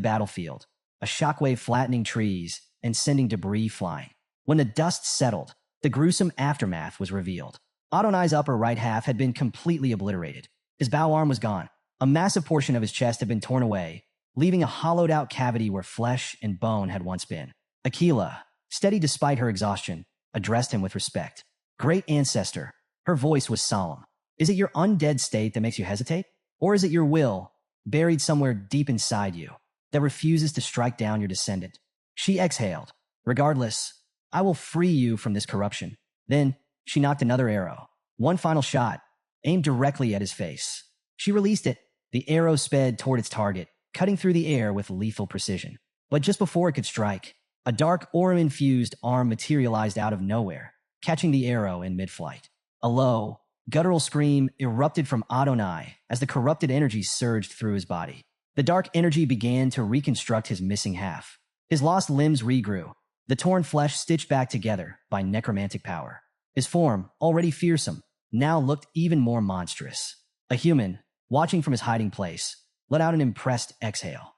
battlefield, a shockwave flattening trees and sending debris flying. When the dust settled, the gruesome aftermath was revealed. Adonai's upper right half had been completely obliterated. His bow arm was gone. A massive portion of his chest had been torn away, leaving a hollowed-out cavity where flesh and bone had once been. Aquila, steady despite her exhaustion, addressed him with respect. Great ancestor. Her voice was solemn. Is it your undead state that makes you hesitate? Or is it your will, buried somewhere deep inside you, that refuses to strike down your descendant? She exhaled. Regardless, I will free you from this corruption. Then, she knocked another arrow. One final shot, aimed directly at his face. She released it. The arrow sped toward its target, cutting through the air with lethal precision. But just before it could strike, a dark aura-infused arm materialized out of nowhere, catching the arrow in mid-flight. A low, guttural scream erupted from Adonai as the corrupted energy surged through his body. The dark energy began to reconstruct his missing half. His lost limbs regrew, the torn flesh stitched back together by necromantic power. His form, already fearsome, now looked even more monstrous. A human, watching from his hiding place, let out an impressed exhale.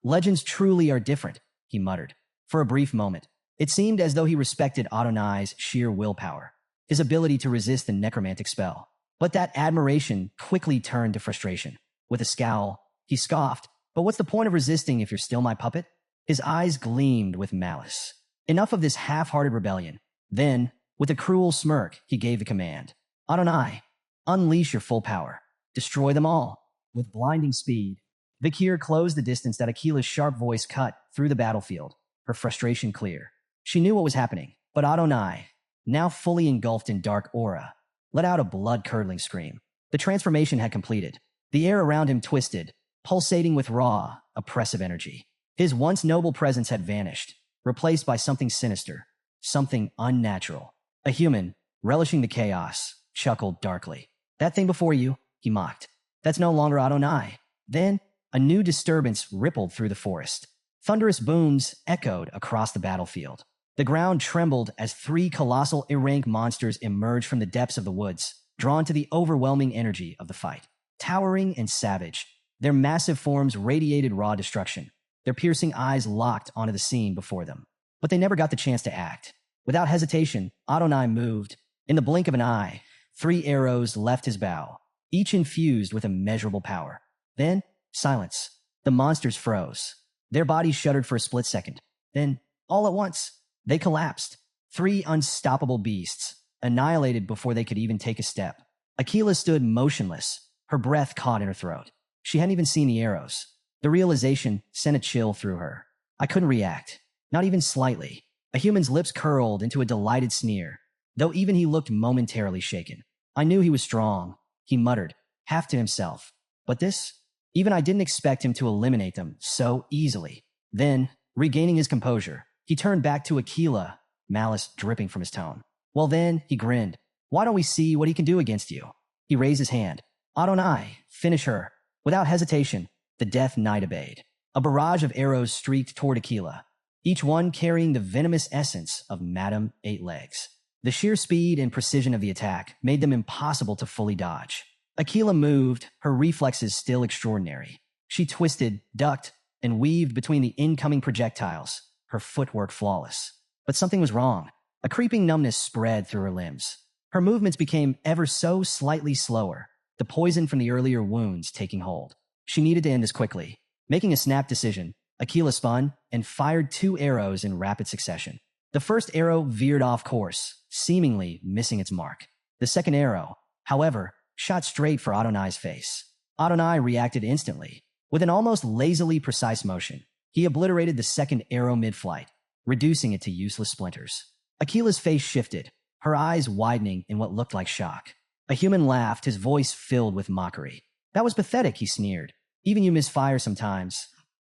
Legends truly are different, he muttered. For a brief moment, it seemed as though he respected Adonai's sheer willpower, his ability to resist the necromantic spell. But that admiration quickly turned to frustration. With a scowl, he scoffed, "But what's the point of resisting if you're still my puppet?" His eyes gleamed with malice. Enough of this half-hearted rebellion. Then, with a cruel smirk, he gave the command. "Adonai, unleash your full power. Destroy them all." With blinding speed, Vakir closed the distance that Akila's sharp voice cut through the battlefield, her frustration clear. She knew what was happening, but Adonai, now fully engulfed in dark aura, let out a blood-curdling scream. The transformation had completed. The air around him twisted, pulsating with raw, oppressive energy. His once noble presence had vanished, replaced by something sinister, something unnatural. A human, relishing the chaos, chuckled darkly. "That thing before you," he mocked. "That's no longer Adonai." Then, a new disturbance rippled through the forest. Thunderous booms echoed across the battlefield. The ground trembled as three colossal Irank monsters emerged from the depths of the woods, drawn to the overwhelming energy of the fight. Towering and savage, their massive forms radiated raw destruction, their piercing eyes locked onto the scene before them. But they never got the chance to act. Without hesitation, Adonai moved. In the blink of an eye, 3 arrows left his bow, each infused with immeasurable power. Then, silence. The monsters froze. Their bodies shuddered for a split second. Then, all at once, they collapsed. 3 unstoppable beasts, annihilated before they could even take a step. Akila stood motionless, her breath caught in her throat. She hadn't even seen the arrows. The realization sent a chill through her. I couldn't react, not even slightly. A human's lips curled into a delighted sneer, though even he looked momentarily shaken. I knew he was strong, he muttered, half to himself. But this? Even I didn't expect him to eliminate them so easily. Then, regaining his composure, he turned back to Akila, malice dripping from his tone. "Well then," he grinned, "why don't we see what he can do against you?" He raised his hand. "Adonai, finish her." Without hesitation, the Death Knight obeyed. A barrage of arrows streaked toward Akila, each one carrying the venomous essence of Madame Eight Legs. The sheer speed and precision of the attack made them impossible to fully dodge. Akila moved, her reflexes still extraordinary. She twisted, ducked, and weaved between the incoming projectiles, her footwork flawless. But something was wrong. A creeping numbness spread through her limbs. Her movements became ever so slightly slower, the poison from the earlier wounds taking hold. She needed to end this quickly. Making a snap decision, Akila spun and fired 2 arrows in rapid succession. The first arrow veered off course, seemingly missing its mark. The second arrow, however, shot straight for Adonai's face. Adonai reacted instantly. With an almost lazily precise motion, he obliterated the second arrow mid-flight, reducing it to useless splinters. Akila's face shifted, her eyes widening in what looked like shock. A human laughed, his voice filled with mockery. "That was pathetic," he sneered. "Even you misfire sometimes."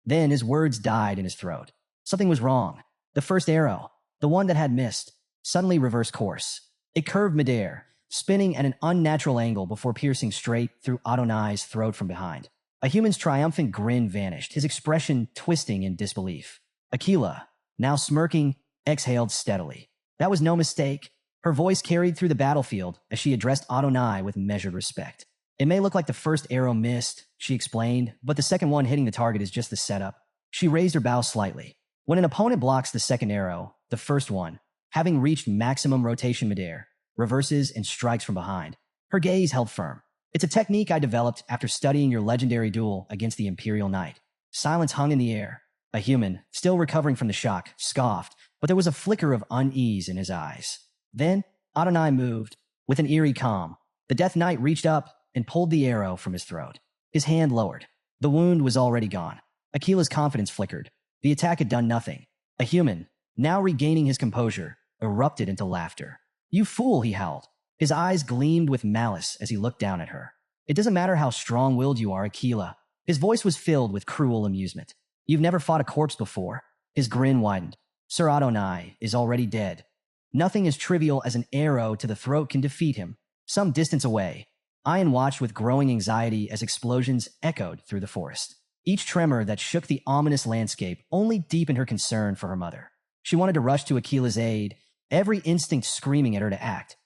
Then his words died in his throat. Something was wrong. The first arrow, the one that had missed, suddenly reversed course. It curved midair, spinning at an unnatural angle before piercing straight through Adonai's throat from behind. A human's triumphant grin vanished, his expression twisting in disbelief. Akila, now smirking, exhaled steadily. That was no mistake. Her voice carried through the battlefield as she addressed Adonai with measured respect. "It may look like the first arrow missed," she explained, "but the second one hitting the target is just the setup." She raised her bow slightly. When an opponent blocks the second arrow, the first one, having reached maximum rotation midair, reverses and strikes from behind. Her gaze held firm. "It's a technique I developed after studying your legendary duel against the Imperial Knight." Silence hung in the air. A human, still recovering from the shock, scoffed, but there was a flicker of unease in his eyes. Then, Adonai moved. With an eerie calm, the Death Knight reached up and pulled the arrow from his throat. His hand lowered. The wound was already gone. Akila's confidence flickered. The attack had done nothing. A human, now regaining his composure, erupted into laughter. "You fool," he howled. His eyes gleamed with malice as he looked down at her. "It doesn't matter how strong-willed you are, Aquila." His voice was filled with cruel amusement. "You've never fought a corpse before." His grin widened. "Sir Adonai is already dead. Nothing as trivial as an arrow to the throat can defeat him." Some distance away, Ian watched with growing anxiety as explosions echoed through the forest. Each tremor that shook the ominous landscape only deepened her concern for her mother. She wanted to rush to Aquila's aid, every instinct screaming at her to act,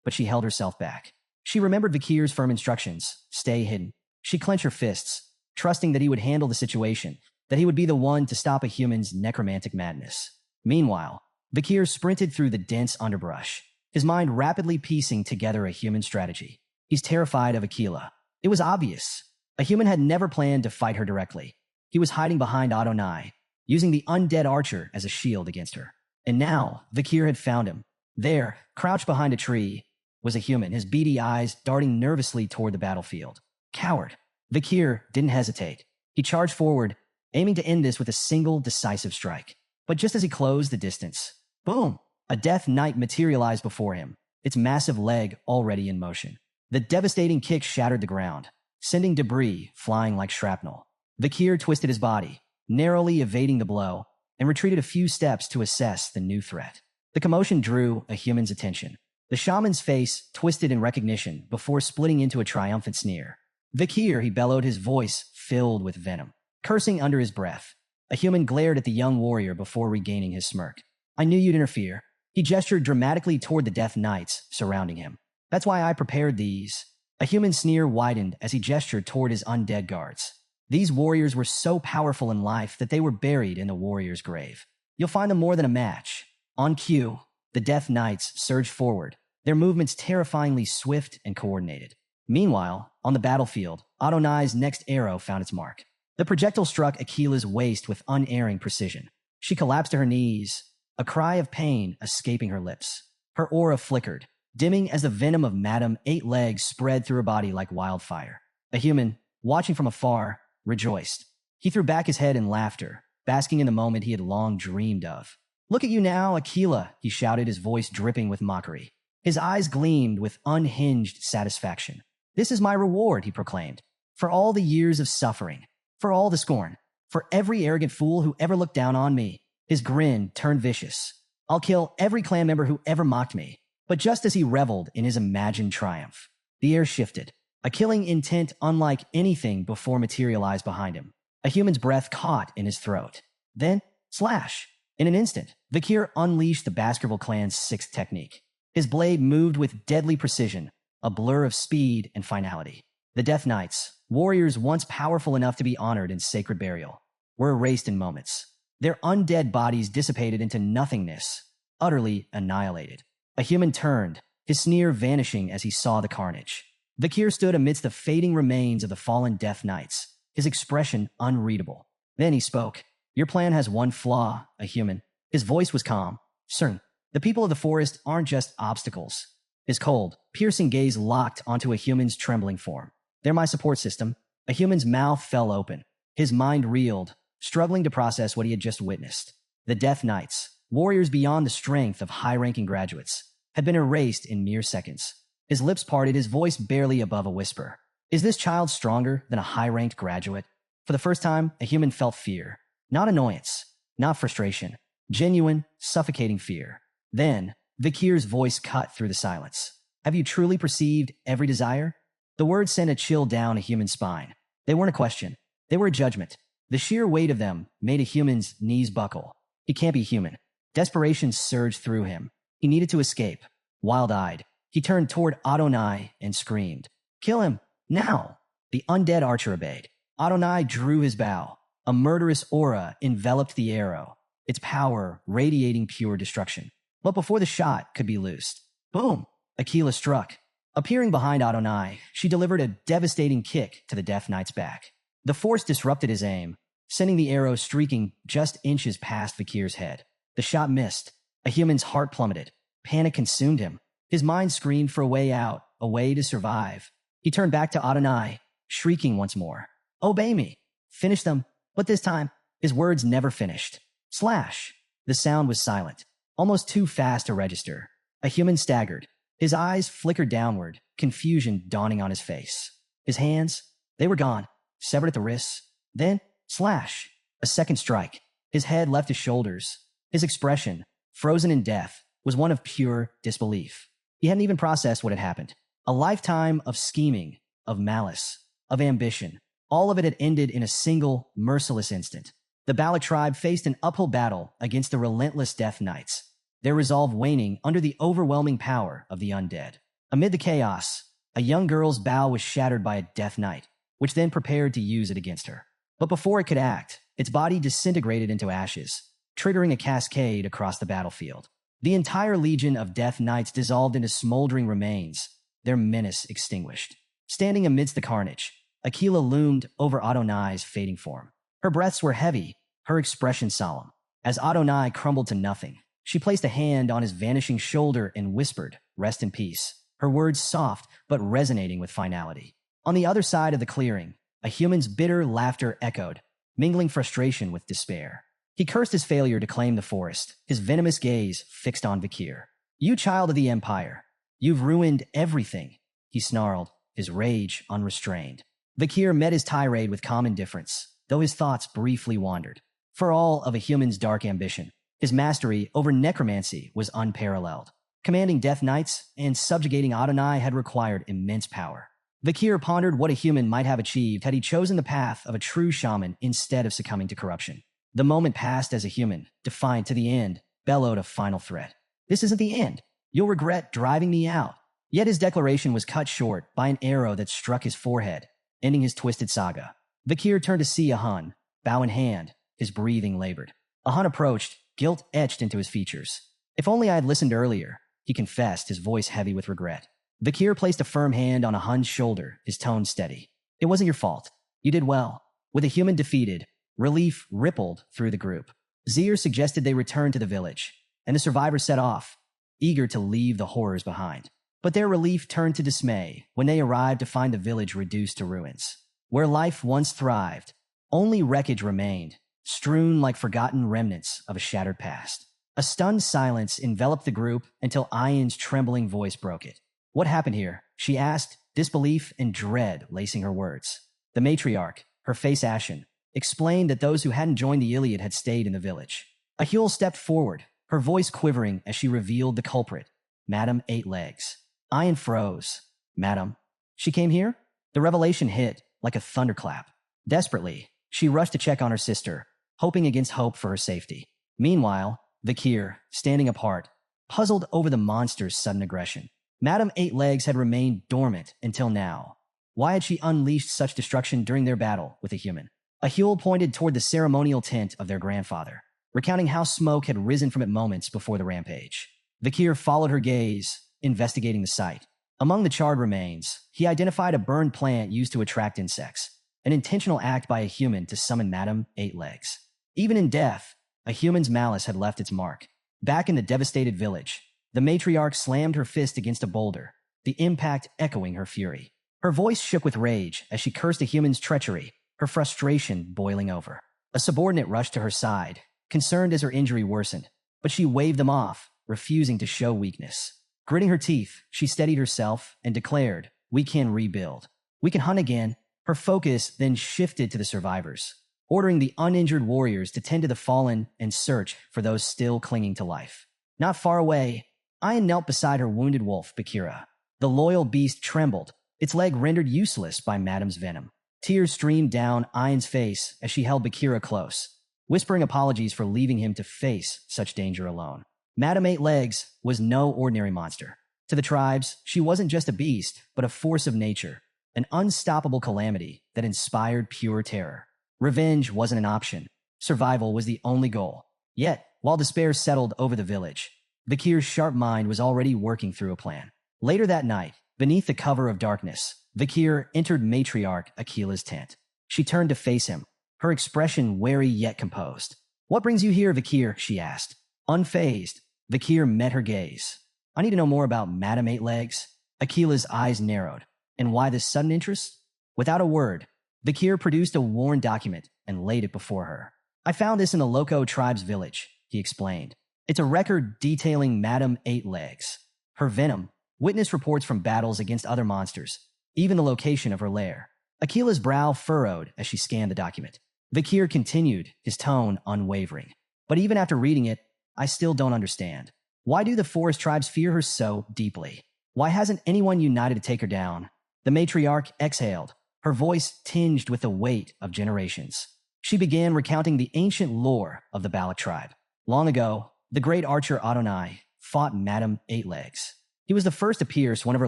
but she held herself back. She remembered Vakir's firm instructions: stay hidden. She clenched her fists, trusting that he would handle the situation, that he would be the one to stop a human's necromantic madness. Meanwhile, Vakir sprinted through the dense underbrush, his mind rapidly piecing together a human strategy. He's terrified of Aquila. It was obvious. A human had never planned to fight her directly. He was hiding behind Adonai, using the undead archer as a shield against her. And now, Vakir had found him. There, crouched behind a tree, was a human, his beady eyes darting nervously toward the battlefield. Coward. Vakir didn't hesitate. He charged forward, aiming to end this with a single decisive strike. But just as he closed the distance, boom! A death knight materialized before him, its massive leg already in motion. The devastating kick shattered the ground, sending debris flying like shrapnel. Vakir twisted his body, narrowly evading the blow, and retreated a few steps to assess the new threat. The commotion drew a human's attention. The shaman's face twisted in recognition before splitting into a triumphant sneer. "Vakir," he bellowed, his voice filled with venom. Cursing under his breath, a human glared at the young warrior before regaining his smirk. "I knew you'd interfere." He gestured dramatically toward the death knights surrounding him. "That's why I prepared these." A human sneer widened as he gestured toward his undead guards. These warriors were so powerful in life that they were buried in the warrior's grave. "You'll find them more than a match." On cue, the death knights surged forward, their movements terrifyingly swift and coordinated. Meanwhile, on the battlefield, Adonai's next arrow found its mark. The projectile struck Aquila's waist with unerring precision. She collapsed to her knees, a cry of pain escaping her lips. Her aura flickered, dimming as the venom of Madame Eight Legs spread through her body like wildfire. A human, watching from afar, rejoiced. He threw back his head in laughter, basking in the moment he had long dreamed of. "Look at you now, Aquila," he shouted, his voice dripping with mockery. His eyes gleamed with unhinged satisfaction. "This is my reward," he proclaimed, "for all the years of suffering, for all the scorn, for every arrogant fool who ever looked down on me." His grin turned vicious. "I'll kill every clan member who ever mocked me." But just as he reveled in his imagined triumph, the air shifted. A killing intent unlike anything before materialized behind him. A human's breath caught in his throat. Then, slash! In an instant, Vakir unleashed the Baskerville clan's sixth technique. His blade moved with deadly precision, a blur of speed and finality. The Death Knights, warriors once powerful enough to be honored in sacred burial, were erased in moments. Their undead bodies dissipated into nothingness, utterly annihilated. A human turned, his sneer vanishing as he saw the carnage. Vakir stood amidst the fading remains of the fallen Death Knights, his expression unreadable. Then he spoke. "Your plan has one flaw, a human." His voice was calm, certain. "The people of the forest aren't just obstacles." His cold, piercing gaze locked onto a human's trembling form. "They're my support system." A human's mouth fell open. His mind reeled, struggling to process what he had just witnessed. The Death Knights, warriors beyond the strength of high-ranking graduates, had been erased in mere seconds. His lips parted, his voice barely above a whisper. "Is this child stronger than a high-ranked graduate?" For the first time, a human felt fear. Not annoyance, not frustration. Genuine, suffocating fear. Then, Vakir's voice cut through the silence. "Have you truly perceived every desire?" The words sent a chill down a human's spine. They weren't a question. They were a judgment. The sheer weight of them made a human's knees buckle. He can't be human. Desperation surged through him. He needed to escape. Wild-eyed, he turned toward Adonai and screamed, "Kill him, now!" The undead archer obeyed. Adonai drew his bow. A murderous aura enveloped the arrow, its power radiating pure destruction. But before the shot could be loosed, boom! Aquila struck. Appearing behind Adonai, she delivered a devastating kick to the Death Knight's back. The force disrupted his aim, sending the arrow streaking just inches past Vakir's head. The shot missed. A human's heart plummeted. Panic consumed him. His mind screamed for a way out, a way to survive. He turned back to Adonai, shrieking once more. "Obey me. Finish them." But this time, his words never finished. Slash! The sound was silent, almost too fast to register. A human staggered. His eyes flickered downward, confusion dawning on his face. His hands, they were gone, severed at the wrists. Then, slash, a second strike. His head left his shoulders. His expression, frozen in death, was one of pure disbelief. He hadn't even processed what had happened. A lifetime of scheming, of malice, of ambition. All of it had ended in a single, merciless instant. The Balak tribe faced an uphill battle against the relentless Death Knights, their resolve waning under the overwhelming power of the undead. Amid the chaos, a young girl's bow was shattered by a Death Knight, which then prepared to use it against her. But before it could act, its body disintegrated into ashes, triggering a cascade across the battlefield. The entire legion of Death Knights dissolved into smoldering remains, their menace extinguished. Standing amidst the carnage, Aquila loomed over Adonai's fading form. Her breaths were heavy, her expression solemn. As Adonai crumbled to nothing, she placed a hand on his vanishing shoulder and whispered, "Rest in peace," her words soft but resonating with finality. On the other side of the clearing, a human's bitter laughter echoed, mingling frustration with despair. He cursed his failure to claim the forest, his venomous gaze fixed on Vakir. "You child of the Empire, you've ruined everything," he snarled, his rage unrestrained. Vakir met his tirade with calm indifference, though his thoughts briefly wandered. For all of a human's dark ambition, his mastery over necromancy was unparalleled. Commanding Death Knights and subjugating Adonai had required immense power. Vakir pondered what a human might have achieved had he chosen the path of a true shaman instead of succumbing to corruption. The moment passed as a human, defiant to the end, bellowed a final threat. "This isn't the end. You'll regret driving me out." Yet his declaration was cut short by an arrow that struck his forehead, ending his twisted saga. Vakir turned to see Ahun, bow in hand, his breathing labored. Ahun approached, guilt etched into his features. "If only I had listened earlier," he confessed, his voice heavy with regret. Vakir placed a firm hand on Ahun's shoulder, his tone steady. "It wasn't your fault. You did well." With a human defeated, relief rippled through the group. Zir suggested they return to the village, and the survivors set off, eager to leave the horrors behind. But their relief turned to dismay when they arrived to find the village reduced to ruins. Where life once thrived, only wreckage remained, strewn like forgotten remnants of a shattered past. A stunned silence enveloped the group until Ayan's trembling voice broke it. "What happened here?" she asked, disbelief and dread lacing her words. The matriarch, her face ashen, explained that those who hadn't joined the Iliad had stayed in the village. Ahul stepped forward, her voice quivering as she revealed the culprit, Madame Eight Legs. Ayan froze. "Madam, she came here?" The revelation hit like a thunderclap. Desperately, she rushed to check on her sister, hoping against hope for her safety. Meanwhile, Vakir, standing apart, puzzled over the monster's sudden aggression. Madame Eight Legs had remained dormant until now. Why had she unleashed such destruction during their battle with a human? Ahul pointed toward the ceremonial tent of their grandfather, recounting how smoke had risen from it moments before the rampage. Vakir followed her gaze, investigating the site. Among the charred remains, he identified a burned plant used to attract insects, an intentional act by a human to summon Madame Eight Legs. Even in death, a human's malice had left its mark. Back in the devastated village, the matriarch slammed her fist against a boulder, the impact echoing her fury. Her voice shook with rage as she cursed a human's treachery, her frustration boiling over. A subordinate rushed to her side, concerned as her injury worsened, but she waved them off, refusing to show weakness. Gritting her teeth, she steadied herself and declared, "We can rebuild. We can hunt again." Her focus then shifted to the survivors, ordering the uninjured warriors to tend to the fallen and search for those still clinging to life. Not far away, Ayan knelt beside her wounded wolf, Bakira. The loyal beast trembled, its leg rendered useless by Madame's venom. Tears streamed down Ayan's face as she held Bakira close, whispering apologies for leaving him to face such danger alone. Madame Eight Legs was no ordinary monster. To the tribes, she wasn't just a beast, but a force of nature, an unstoppable calamity that inspired pure terror. Revenge wasn't an option. Survival was the only goal. Yet, while despair settled over the village, Vakir's sharp mind was already working through a plan. Later that night, beneath the cover of darkness, Vakir entered Matriarch Aquila's tent. She turned to face him, her expression wary yet composed. "What brings you here, Vakir?" she asked. Unfazed, Vakir met her gaze. "I need to know more about Madame Eight Legs." Aquila's eyes narrowed. "And why this sudden interest?" Without a word, Vakir produced a worn document and laid it before her. "I found this in the Loco tribe's village. he explained. It's a record detailing Madame Eight Legs, her venom, witness reports from battles against other monsters, even the location of her lair. Akila's brow furrowed as she scanned the document. Vakir continued, his tone unwavering. But even after reading it, I still don't understand. Why do the forest tribes fear her so deeply? Why hasn't anyone united to take her down? The matriarch exhaled, her voice tinged with the weight of generations. She began recounting the ancient lore of the Balak tribe. Long ago, the great archer Adonai fought Madame Eight Legs. He was the first to pierce one of her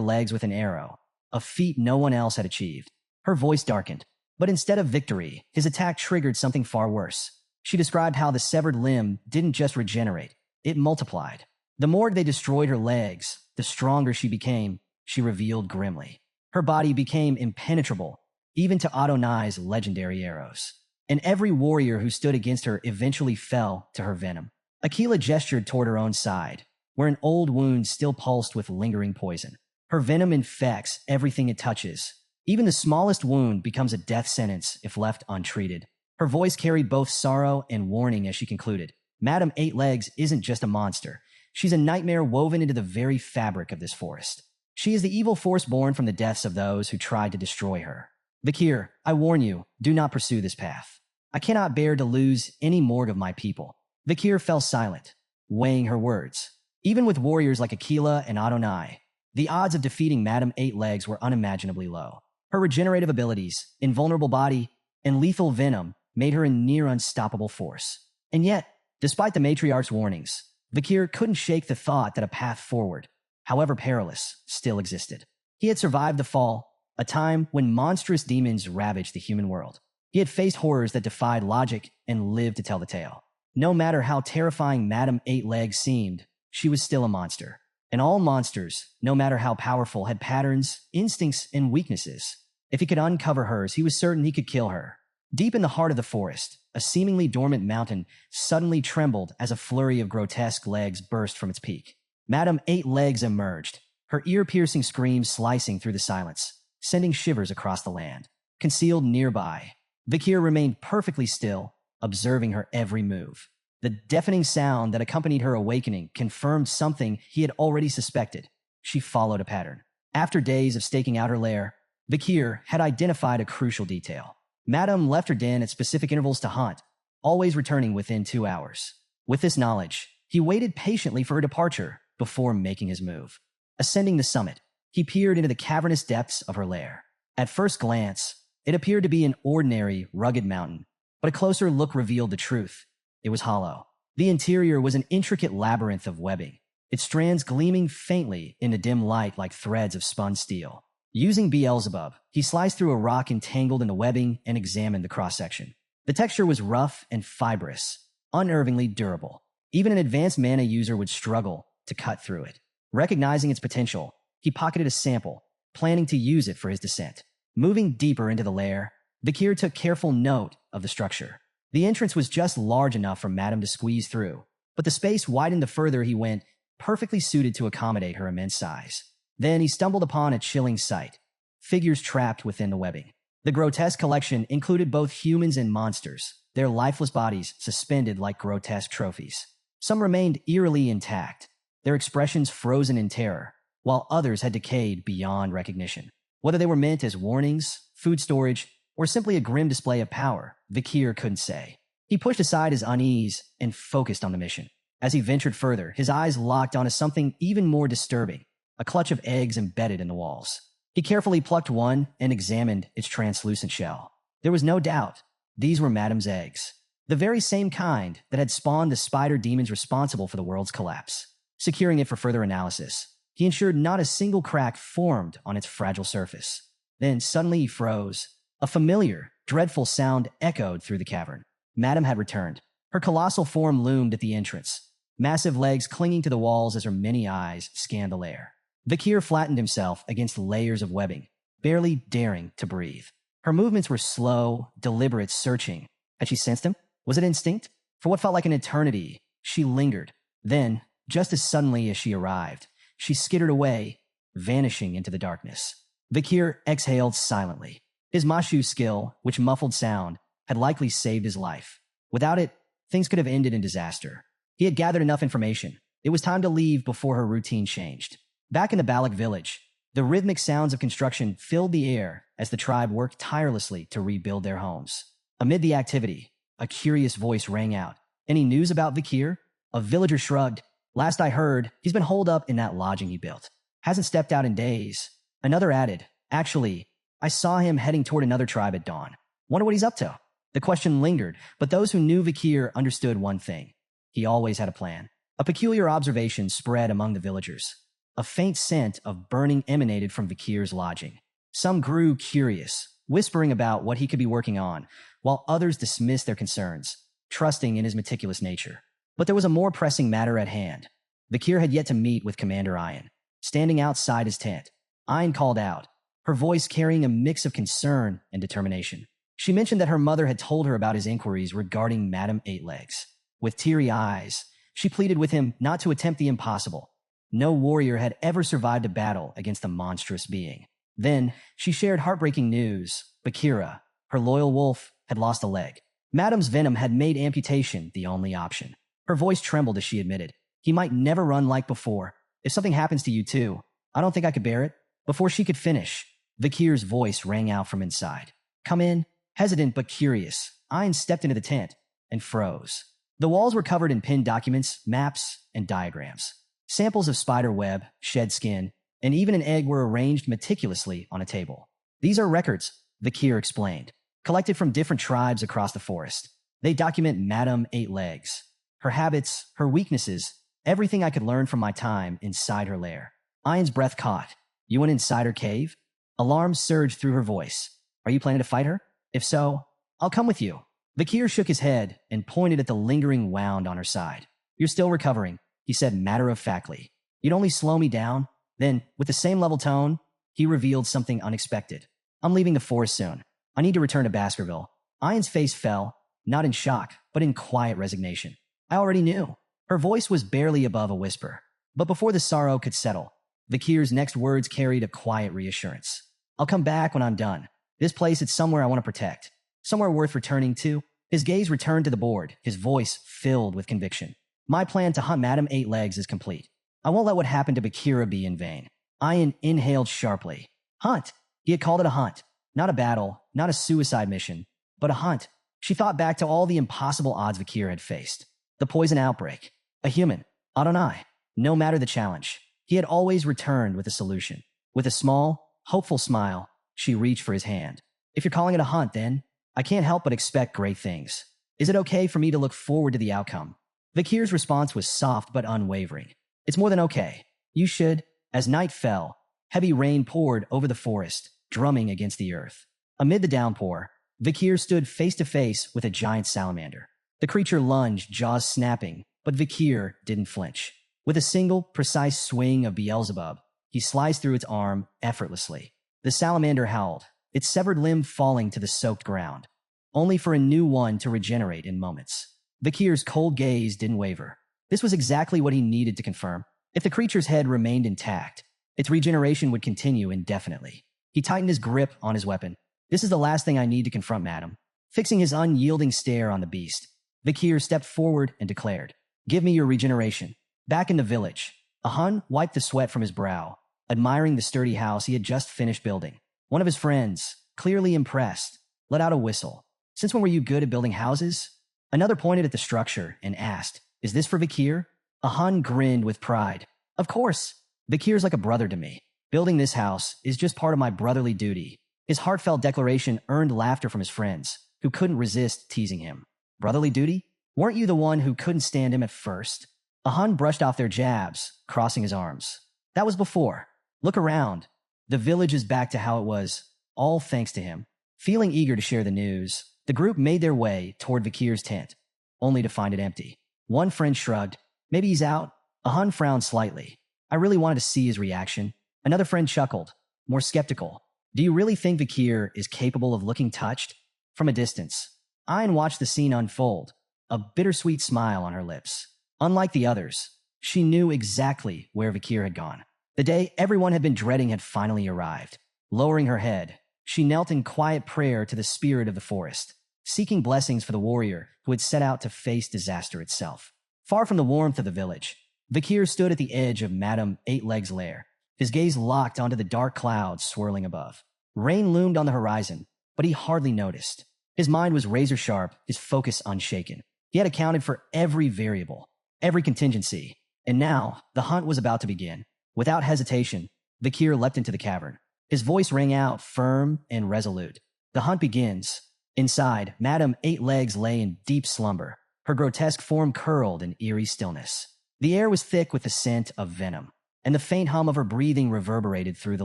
legs with an arrow, a feat no one else had achieved. Her voice darkened, but instead of victory, his attack triggered something far worse. She described how the severed limb didn't just regenerate, it multiplied. The more they destroyed her legs, the stronger she became, she revealed grimly. Her body became impenetrable, even to Adonai's legendary arrows. And every warrior who stood against her eventually fell to her venom. Akila gestured toward her own side, where an old wound still pulsed with lingering poison. Her venom infects everything it touches. Even the smallest wound becomes a death sentence if left untreated. Her voice carried both sorrow and warning as she concluded. Madame Eight Legs isn't just a monster. She's a nightmare woven into the very fabric of this forest. She is the evil force born from the deaths of those who tried to destroy her. Vakir, I warn you, do not pursue this path. I cannot bear to lose any Morg of my people. Vakir fell silent, weighing her words. Even with warriors like Akila and Adonai, the odds of defeating Madame Eight Legs were unimaginably low. Her regenerative abilities, invulnerable body, and lethal venom made her a near unstoppable force. And yet, despite the matriarch's warnings, Vakir couldn't shake the thought that a path forward, however perilous, still existed. He had survived the fall, a time when monstrous demons ravaged the human world. He had faced horrors that defied logic and lived to tell the tale. No matter how terrifying Madame Eight Legs seemed, she was still a monster. And all monsters, no matter how powerful, had patterns, instincts, and weaknesses. If he could uncover hers, he was certain he could kill her. Deep in the heart of the forest, a seemingly dormant mountain suddenly trembled as a flurry of grotesque legs burst from its peak. Madame Eight Legs emerged, her ear-piercing scream slicing through the silence, sending shivers across the land. Concealed nearby, Vakir remained perfectly still, observing her every move. The deafening sound that accompanied her awakening confirmed something he had already suspected. She followed a pattern. After days of staking out her lair, Vakir had identified a crucial detail. Madame left her den at specific intervals to hunt, always returning within 2 hours. With this knowledge, he waited patiently for her departure before making his move. Ascending the summit, he peered into the cavernous depths of her lair. At first glance, it appeared to be an ordinary, rugged mountain, but a closer look revealed the truth. It was hollow. The interior was an intricate labyrinth of webbing, its strands gleaming faintly in the dim light like threads of spun steel. Using Beelzebub, he sliced through a rock entangled in the webbing and examined the cross-section. The texture was rough and fibrous, unnervingly durable. Even an advanced mana user would struggle to cut through it. Recognizing its potential, he pocketed a sample, planning to use it for his descent. Moving deeper into the lair, Vakir took careful note of the structure. The entrance was just large enough for Madame to squeeze through, but the space widened the further he went, perfectly suited to accommodate her immense size. Then he stumbled upon a chilling sight. Figures trapped within the webbing. The grotesque collection included both humans and monsters, their lifeless bodies suspended like grotesque trophies. Some remained eerily intact, their expressions frozen in terror, while others had decayed beyond recognition. Whether they were meant as warnings, food storage, or simply a grim display of power, Vakir couldn't say. He pushed aside his unease and focused on the mission. As he ventured further, his eyes locked onto something even more disturbing. A clutch of eggs embedded in the walls. He carefully plucked one and examined its translucent shell. There was no doubt, these were Madame's eggs. The very same kind that had spawned the spider demons responsible for the world's collapse. Securing it for further analysis, he ensured not a single crack formed on its fragile surface. Then suddenly he froze. A familiar, dreadful sound echoed through the cavern. Madame had returned. Her colossal form loomed at the entrance, massive legs clinging to the walls as her many eyes scanned the lair. Vakir flattened himself against layers of webbing, barely daring to breathe. Her movements were slow, deliberate, searching. Had she sensed him? Was it instinct? For what felt like an eternity, she lingered. Then, just as suddenly as she arrived, she skittered away, vanishing into the darkness. Vakir exhaled silently. His Mashu skill, which muffled sound, had likely saved his life. Without it, things could have ended in disaster. He had gathered enough information. It was time to leave before her routine changed. Back in the Balak village, the rhythmic sounds of construction filled the air as the tribe worked tirelessly to rebuild their homes. Amid the activity, a curious voice rang out. "Any news about Vakir?" A villager shrugged. "Last I heard, he's been holed up in that lodging he built. Hasn't stepped out in days." Another added, "Actually, I saw him heading toward another tribe at dawn. Wonder what he's up to." The question lingered, but those who knew Vakir understood one thing. He always had a plan. A peculiar observation spread among the villagers. A faint scent of burning emanated from Vakir's lodging. Some grew curious, whispering about what he could be working on, while others dismissed their concerns, trusting in his meticulous nature. But there was a more pressing matter at hand. Vakir had yet to meet with Commander Ian. Standing outside his tent, Ian called out, her voice carrying a mix of concern and determination. She mentioned that her mother had told her about his inquiries regarding Madame Eightlegs. With teary eyes, she pleaded with him not to attempt the impossible. No warrior had ever survived a battle against the monstrous being. Then, she shared heartbreaking news. Bakira, her loyal wolf, had lost a leg. Madame's venom had made amputation the only option. Her voice trembled as she admitted, "He might never run like before. If something happens to you too, I don't think I could bear it." Before she could finish, Vakir's voice rang out from inside. "Come in." Hesitant but curious, Ian stepped into the tent and froze. The walls were covered in pinned documents, maps, and diagrams. Samples of spider web, shed skin, and even an egg were arranged meticulously on a table. "These are records," Vakir explained, "collected from different tribes across the forest. They document Madame Eightlegs, her habits, her weaknesses, everything I could learn from my time inside her lair." Ian's breath caught. "You went inside her cave?" Alarm surged through her voice. "Are you planning to fight her? If so, I'll come with you." Vakir shook his head and pointed at the lingering wound on her side. "You're still recovering," he said matter-of-factly. "You'd only slow me down." Then, with the same level tone, he revealed something unexpected. "I'm leaving the forest soon. I need to return to Baskerville." Ian's face fell, not in shock, but in quiet resignation. "I already knew." Her voice was barely above a whisper. But before the sorrow could settle, Vakir's next words carried a quiet reassurance. "I'll come back when I'm done. This place is somewhere I want to protect. Somewhere worth returning to." His gaze returned to the board, his voice filled with conviction. "My plan to hunt Madame Eightlegs is complete. I won't let what happened to Bakira be in vain." Ian inhaled sharply. Hunt. He had called it a hunt. Not a battle, not a suicide mission, but a hunt. She thought back to all the impossible odds Vakir had faced. The poison outbreak. A human. Adonai. No matter the challenge, he had always returned with a solution. With a small, hopeful smile, she reached for his hand. "If you're calling it a hunt, then I can't help but expect great things. Is it okay for me to look forward to the outcome?" Vakir's response was soft but unwavering. "It's more than okay. You should." As night fell, heavy rain poured over the forest, drumming against the earth. Amid the downpour, Vakir stood face to face with a giant salamander. The creature lunged, jaws snapping, but Vakir didn't flinch. With a single, precise swing of Beelzebub, he sliced through its arm effortlessly. The salamander howled, its severed limb falling to the soaked ground, only for a new one to regenerate in moments. Vakir's cold gaze didn't waver. This was exactly what he needed to confirm. If the creature's head remained intact, its regeneration would continue indefinitely. He tightened his grip on his weapon. "This is the last thing I need to confront, madam." Fixing his unyielding stare on the beast, Vakir stepped forward and declared, "Give me your regeneration." Back in the village, Ahun wiped the sweat from his brow, admiring the sturdy house he had just finished building. One of his friends, clearly impressed, let out a whistle. "Since when were you good at building houses?" Another pointed at the structure and asked, "Is this for Vakir?" Ahun grinned with pride. "Of course. Vakir's like a brother to me. Building this house is just part of my brotherly duty." His heartfelt declaration earned laughter from his friends, who couldn't resist teasing him. "Brotherly duty? Weren't you the one who couldn't stand him at first?" Ahun brushed off their jabs, crossing his arms. "That was before. Look around. The village is back to how it was, all thanks to him." Feeling eager to share the news, the group made their way toward Vakir's tent, only to find it empty. One friend shrugged. "Maybe he's out." Ahun frowned slightly. "I really wanted to see his reaction." Another friend chuckled, more skeptical. "Do you really think Vakir is capable of looking touched?" From a distance, Ian watched the scene unfold, a bittersweet smile on her lips. Unlike the others, she knew exactly where Vakir had gone. The day everyone had been dreading had finally arrived. Lowering her head, she knelt in quiet prayer to the spirit of the forest, seeking blessings for the warrior who had set out to face disaster itself. Far from the warmth of the village, Vakir stood at the edge of Madame Eight Legs' lair, his gaze locked onto the dark clouds swirling above. Rain loomed on the horizon, but he hardly noticed. His mind was razor sharp, his focus unshaken. He had accounted for every variable, every contingency, and now the hunt was about to begin. Without hesitation, Vakir leapt into the cavern. His voice rang out firm and resolute. The hunt begins. Inside, Madame Eight Legs lay in deep slumber, her grotesque form curled in eerie stillness. The air was thick with the scent of venom, and the faint hum of her breathing reverberated through the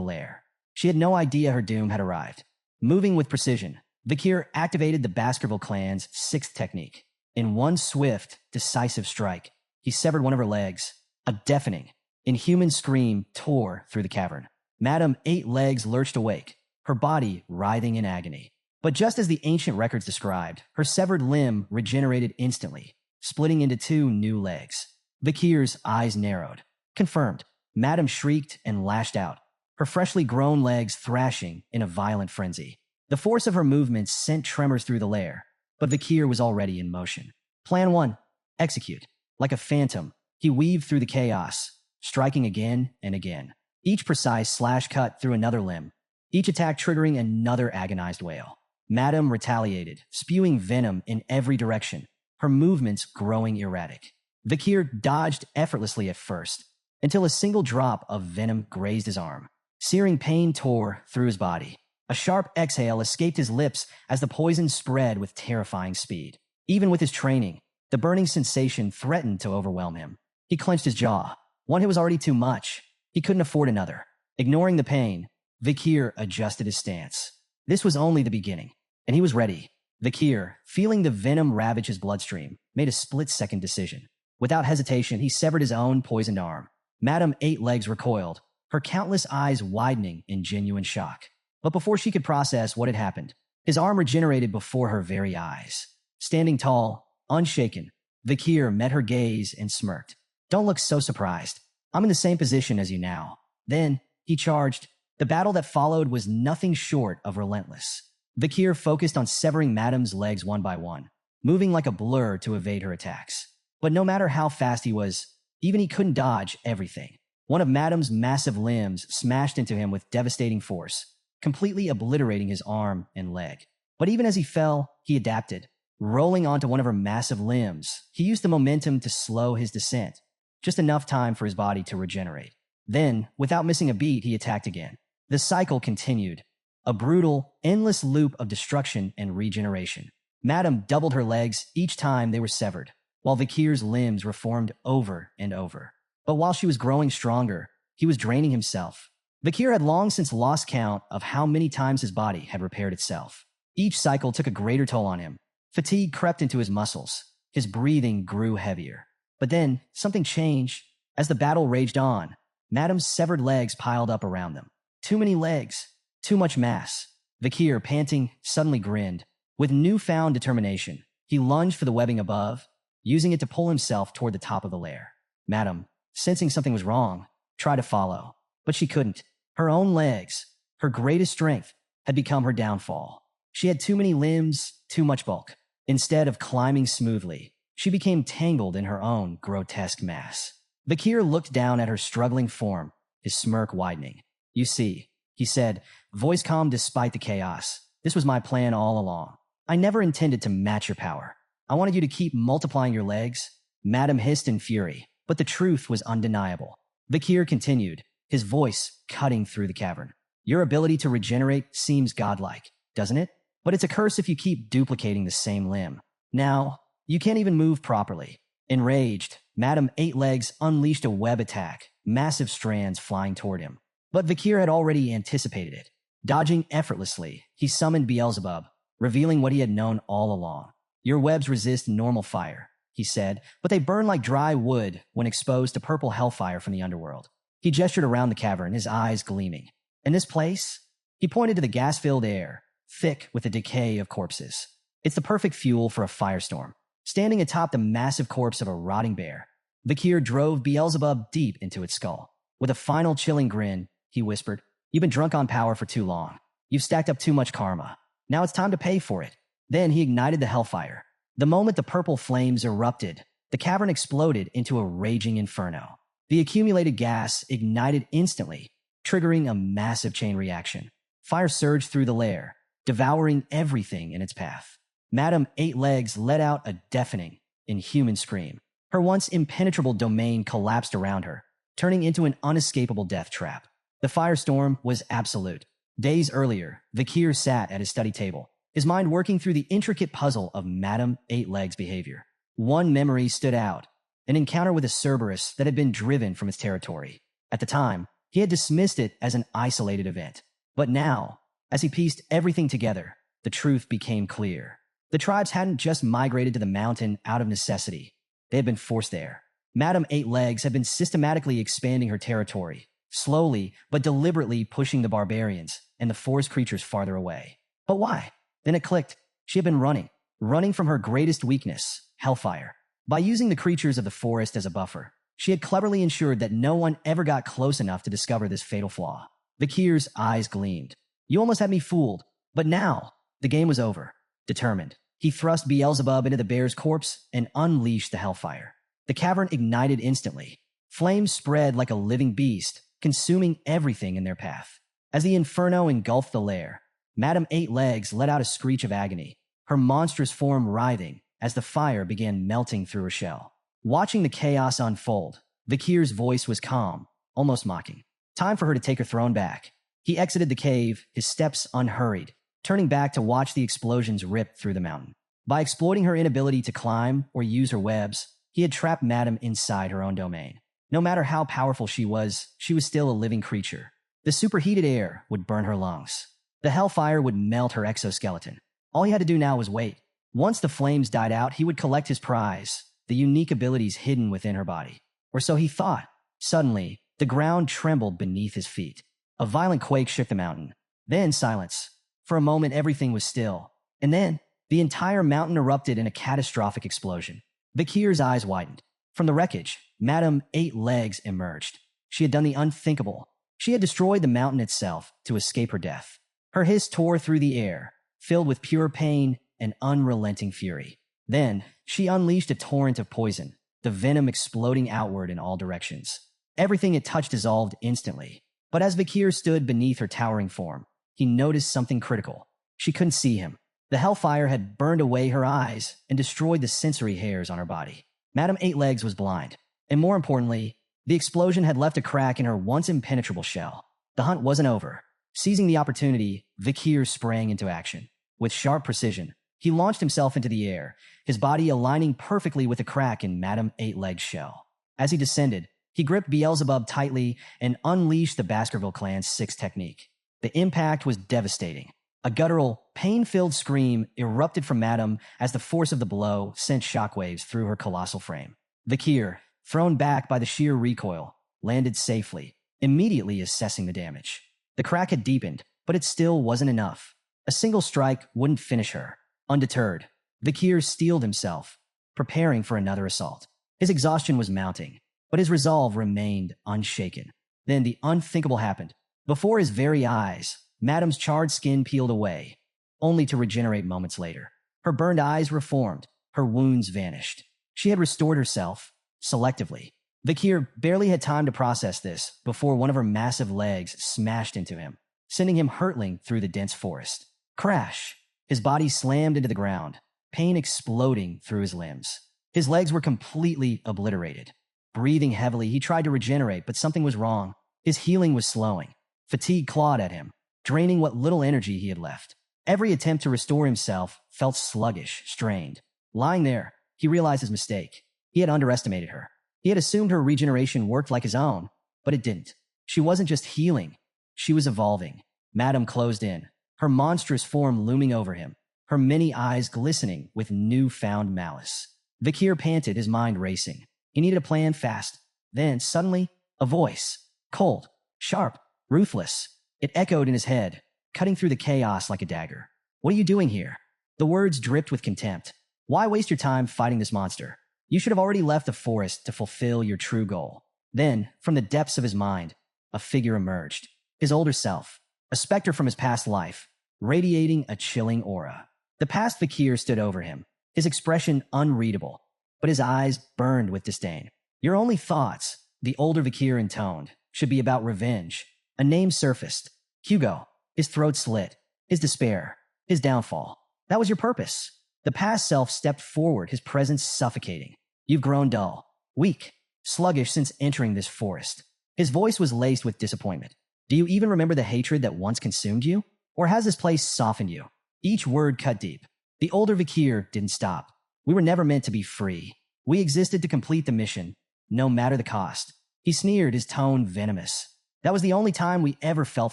lair. She had no idea her doom had arrived. Moving with precision, Vakir activated the Baskerville clan's sixth technique. In one swift, decisive strike, he severed one of her legs. A deafening, inhuman scream tore through the cavern. Madame Eight Legs lurched awake, her body writhing in agony. But just as the ancient records described, her severed limb regenerated instantly, splitting into two new legs. Vakir's eyes narrowed. Confirmed, Madame shrieked and lashed out, her freshly grown legs thrashing in a violent frenzy. The force of her movements sent tremors through the lair, but Vakir was already in motion. Plan 1. Execute. Like a phantom, he weaved through the chaos, striking again and again. Each precise slash cut through another limb, each attack triggering another agonized wail. Madame retaliated, spewing venom in every direction, her movements growing erratic. Vakir dodged effortlessly at first, until a single drop of venom grazed his arm. Searing pain tore through his body. A sharp exhale escaped his lips as the poison spread with terrifying speed. Even with his training, the burning sensation threatened to overwhelm him. He clenched his jaw. One hit was already too much. He couldn't afford another. Ignoring the pain, Vakir adjusted his stance. This was only the beginning, and he was ready. Vakir, feeling the venom ravage his bloodstream, made a split-second decision. Without hesitation, he severed his own poisoned arm. Madame Eight Legs recoiled, her countless eyes widening in genuine shock. But before she could process what had happened, his arm regenerated before her very eyes. Standing tall, unshaken, Vakir met her gaze and smirked. Don't look so surprised. I'm in the same position as you now. Then, he charged. The battle that followed was nothing short of relentless. Vakir focused on severing Madame's legs one by one, moving like a blur to evade her attacks. But no matter how fast he was, even he couldn't dodge everything. One of Madame's massive limbs smashed into him with devastating force, completely obliterating his arm and leg. But even as he fell, he adapted. Rolling onto one of her massive limbs, he used the momentum to slow his descent, just enough time for his body to regenerate. Then, without missing a beat, he attacked again. The cycle continued, a brutal, endless loop of destruction and regeneration. Madame doubled her legs each time they were severed, while Vakir's limbs reformed over and over. But while she was growing stronger, he was draining himself. Vakir had long since lost count of how many times his body had repaired itself. Each cycle took a greater toll on him. Fatigue crept into his muscles. His breathing grew heavier. But then, something changed. As the battle raged on, Madame's severed legs piled up around them. Too many legs. Too much mass. Vakir, panting, suddenly grinned. With newfound determination, he lunged for the webbing above, using it to pull himself toward the top of the lair. Madame, sensing something was wrong, tried to follow. But she couldn't. Her own legs, her greatest strength, had become her downfall. She had too many limbs, too much bulk. Instead of climbing smoothly, she became tangled in her own grotesque mass. Vakir looked down at her struggling form, his smirk widening. You see, he said, voice calm despite the chaos. This was my plan all along. I never intended to match your power. I wanted you to keep multiplying your legs. Madame hissed in fury, but the truth was undeniable. Vakir continued, his voice cutting through the cavern. Your ability to regenerate seems godlike, doesn't it? But it's a curse if you keep duplicating the same limb. Now, you can't even move properly. Enraged, Madame Eight Legs unleashed a web attack, massive strands flying toward him. But Vakir had already anticipated it. Dodging effortlessly, he summoned Beelzebub, revealing what he had known all along. Your webs resist normal fire, he said, but they burn like dry wood when exposed to purple hellfire from the underworld. He gestured around the cavern, his eyes gleaming. In this place, he pointed to the gas-filled air, thick with the decay of corpses. It's the perfect fuel for a firestorm. Standing atop the massive corpse of a rotting bear, Vakir drove Beelzebub deep into its skull. With a final chilling grin, he whispered, You've been drunk on power for too long. You've stacked up too much karma. Now it's time to pay for it. Then he ignited the hellfire. The moment the purple flames erupted, the cavern exploded into a raging inferno. The accumulated gas ignited instantly, triggering a massive chain reaction. Fire surged through the lair, devouring everything in its path. Madame Eight Legs let out a deafening, inhuman scream. Her once impenetrable domain collapsed around her, turning into an unescapable death trap. The firestorm was absolute. Days earlier, Vakir sat at his study table, his mind working through the intricate puzzle of Madame Eight Legs' behavior. One memory stood out, an encounter with a Cerberus that had been driven from its territory. At the time, he had dismissed it as an isolated event. But now, as he pieced everything together, the truth became clear. The tribes hadn't just migrated to the mountain out of necessity. They had been forced there. Madame Eight Legs had been systematically expanding her territory, slowly but deliberately pushing the barbarians and the forest creatures farther away. But why? Then it clicked. She had been running from her greatest weakness, hellfire. By using the creatures of the forest as a buffer, she had cleverly ensured that no one ever got close enough to discover this fatal flaw. Vakir's eyes gleamed. You almost had me fooled, but now the game was over. Determined, he thrust Beelzebub into the bear's corpse and unleashed the hellfire. The cavern ignited instantly. Flames spread like a living beast, consuming everything in their path. As the inferno engulfed the lair, Madame Eight Legs let out a screech of agony, her monstrous form writhing as the fire began melting through her shell. Watching the chaos unfold, Vakir's voice was calm, almost mocking. Time for her to take her throne back. He exited the cave, his steps unhurried, turning back to watch the explosions rip through the mountain. By exploiting her inability to climb or use her webs, he had trapped Madame inside her own domain. No matter how powerful she was still a living creature. The superheated air would burn her lungs. The hellfire would melt her exoskeleton. All he had to do now was wait. Once the flames died out, he would collect his prize, the unique abilities hidden within her body. Or so he thought. Suddenly, the ground trembled beneath his feet. A violent quake shook the mountain. Then silence. For a moment, everything was still. And then, the entire mountain erupted in a catastrophic explosion. Vakir's eyes widened. From the wreckage, Madame Eight Legs emerged. She had done the unthinkable. She had destroyed the mountain itself to escape her death. Her hiss tore through the air, filled with pure pain and unrelenting fury. Then, she unleashed a torrent of poison, the venom exploding outward in all directions. Everything it touched dissolved instantly. But as Vakir stood beneath her towering form, he noticed something critical. She couldn't see him. The hellfire had burned away her eyes and destroyed the sensory hairs on her body. Madame Eight Legs was blind. And more importantly, the explosion had left a crack in her once impenetrable shell. The hunt wasn't over. Seizing the opportunity, Vakir sprang into action. With sharp precision, he launched himself into the air, his body aligning perfectly with a crack in Madame Eight Legs' shell. As he descended, he gripped Beelzebub tightly and unleashed the Baskerville clan's sixth technique. The impact was devastating. A guttural, pain-filled scream erupted from Madame as the force of the blow sent shockwaves through her colossal frame. Vakir, thrown back by the sheer recoil, landed safely, immediately assessing the damage. The crack had deepened, but it still wasn't enough. A single strike wouldn't finish her. Undeterred, Vakir steeled himself, preparing for another assault. His exhaustion was mounting, but his resolve remained unshaken. Then the unthinkable happened. Before his very eyes, Madame's charred skin peeled away, only to regenerate moments later. Her burned eyes reformed, her wounds vanished. She had restored herself, selectively. Vakir barely had time to process this before one of her massive legs smashed into him, sending him hurtling through the dense forest. Crash! His body slammed into the ground, pain exploding through his limbs. His legs were completely obliterated. Breathing heavily, he tried to regenerate, but something was wrong. His healing was slowing. Fatigue clawed at him, draining what little energy he had left. Every attempt to restore himself felt sluggish, strained. Lying there, he realized his mistake. He had underestimated her. He had assumed her regeneration worked like his own, but it didn't. She wasn't just healing. She was evolving. Madame closed in, her monstrous form looming over him, her many eyes glistening with newfound malice. Vakir panted, his mind racing. He needed a plan fast. Then, suddenly, a voice. Cold, sharp, ruthless. It echoed in his head, cutting through the chaos like a dagger. What are you doing here? The words dripped with contempt. Why waste your time fighting this monster? You should have already left the forest to fulfill your true goal. Then, from the depths of his mind, a figure emerged. His older self, a specter from his past life, radiating a chilling aura. The past Vakir stood over him, his expression unreadable. but his eyes burned with disdain. Your only thoughts, the older Vakir intoned, should be about revenge. A name surfaced. Hugo. His throat slit. His despair. His downfall. That was your purpose. The past self stepped forward, his presence suffocating. You've grown dull, weak, sluggish since entering this forest. His voice was laced with disappointment. Do you even remember the hatred that once consumed you? Or has this place softened you? Each word cut deep. The older Vakir didn't stop. We were never meant to be free. We existed to complete the mission, no matter the cost. He sneered, his tone venomous. That was the only time we ever felt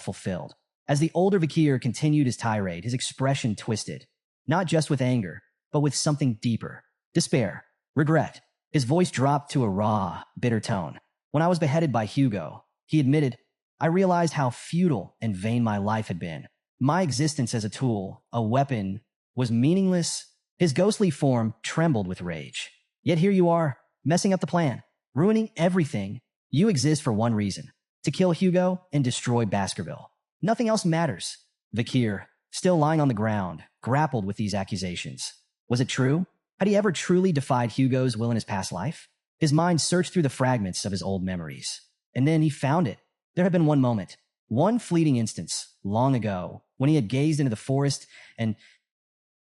fulfilled. As the older Vakir continued his tirade, his expression twisted. Not just with anger, but with something deeper. Despair. Regret. His voice dropped to a raw, bitter tone. When I was beheaded by Hugo, he admitted, I realized how futile and vain my life had been. My existence as a tool, a weapon, was meaningless. His ghostly form trembled with rage. Yet here you are, messing up the plan, ruining everything. You exist for one reason, to kill Hugo and destroy Baskerville. Nothing else matters. Vakir, still lying on the ground, grappled with these accusations. Was it true? Had he ever truly defied Hugo's will in his past life? His mind searched through the fragments of his old memories. And then he found it. There had been one moment, one fleeting instance, long ago, when he had gazed into the forest and,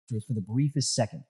for the briefest second,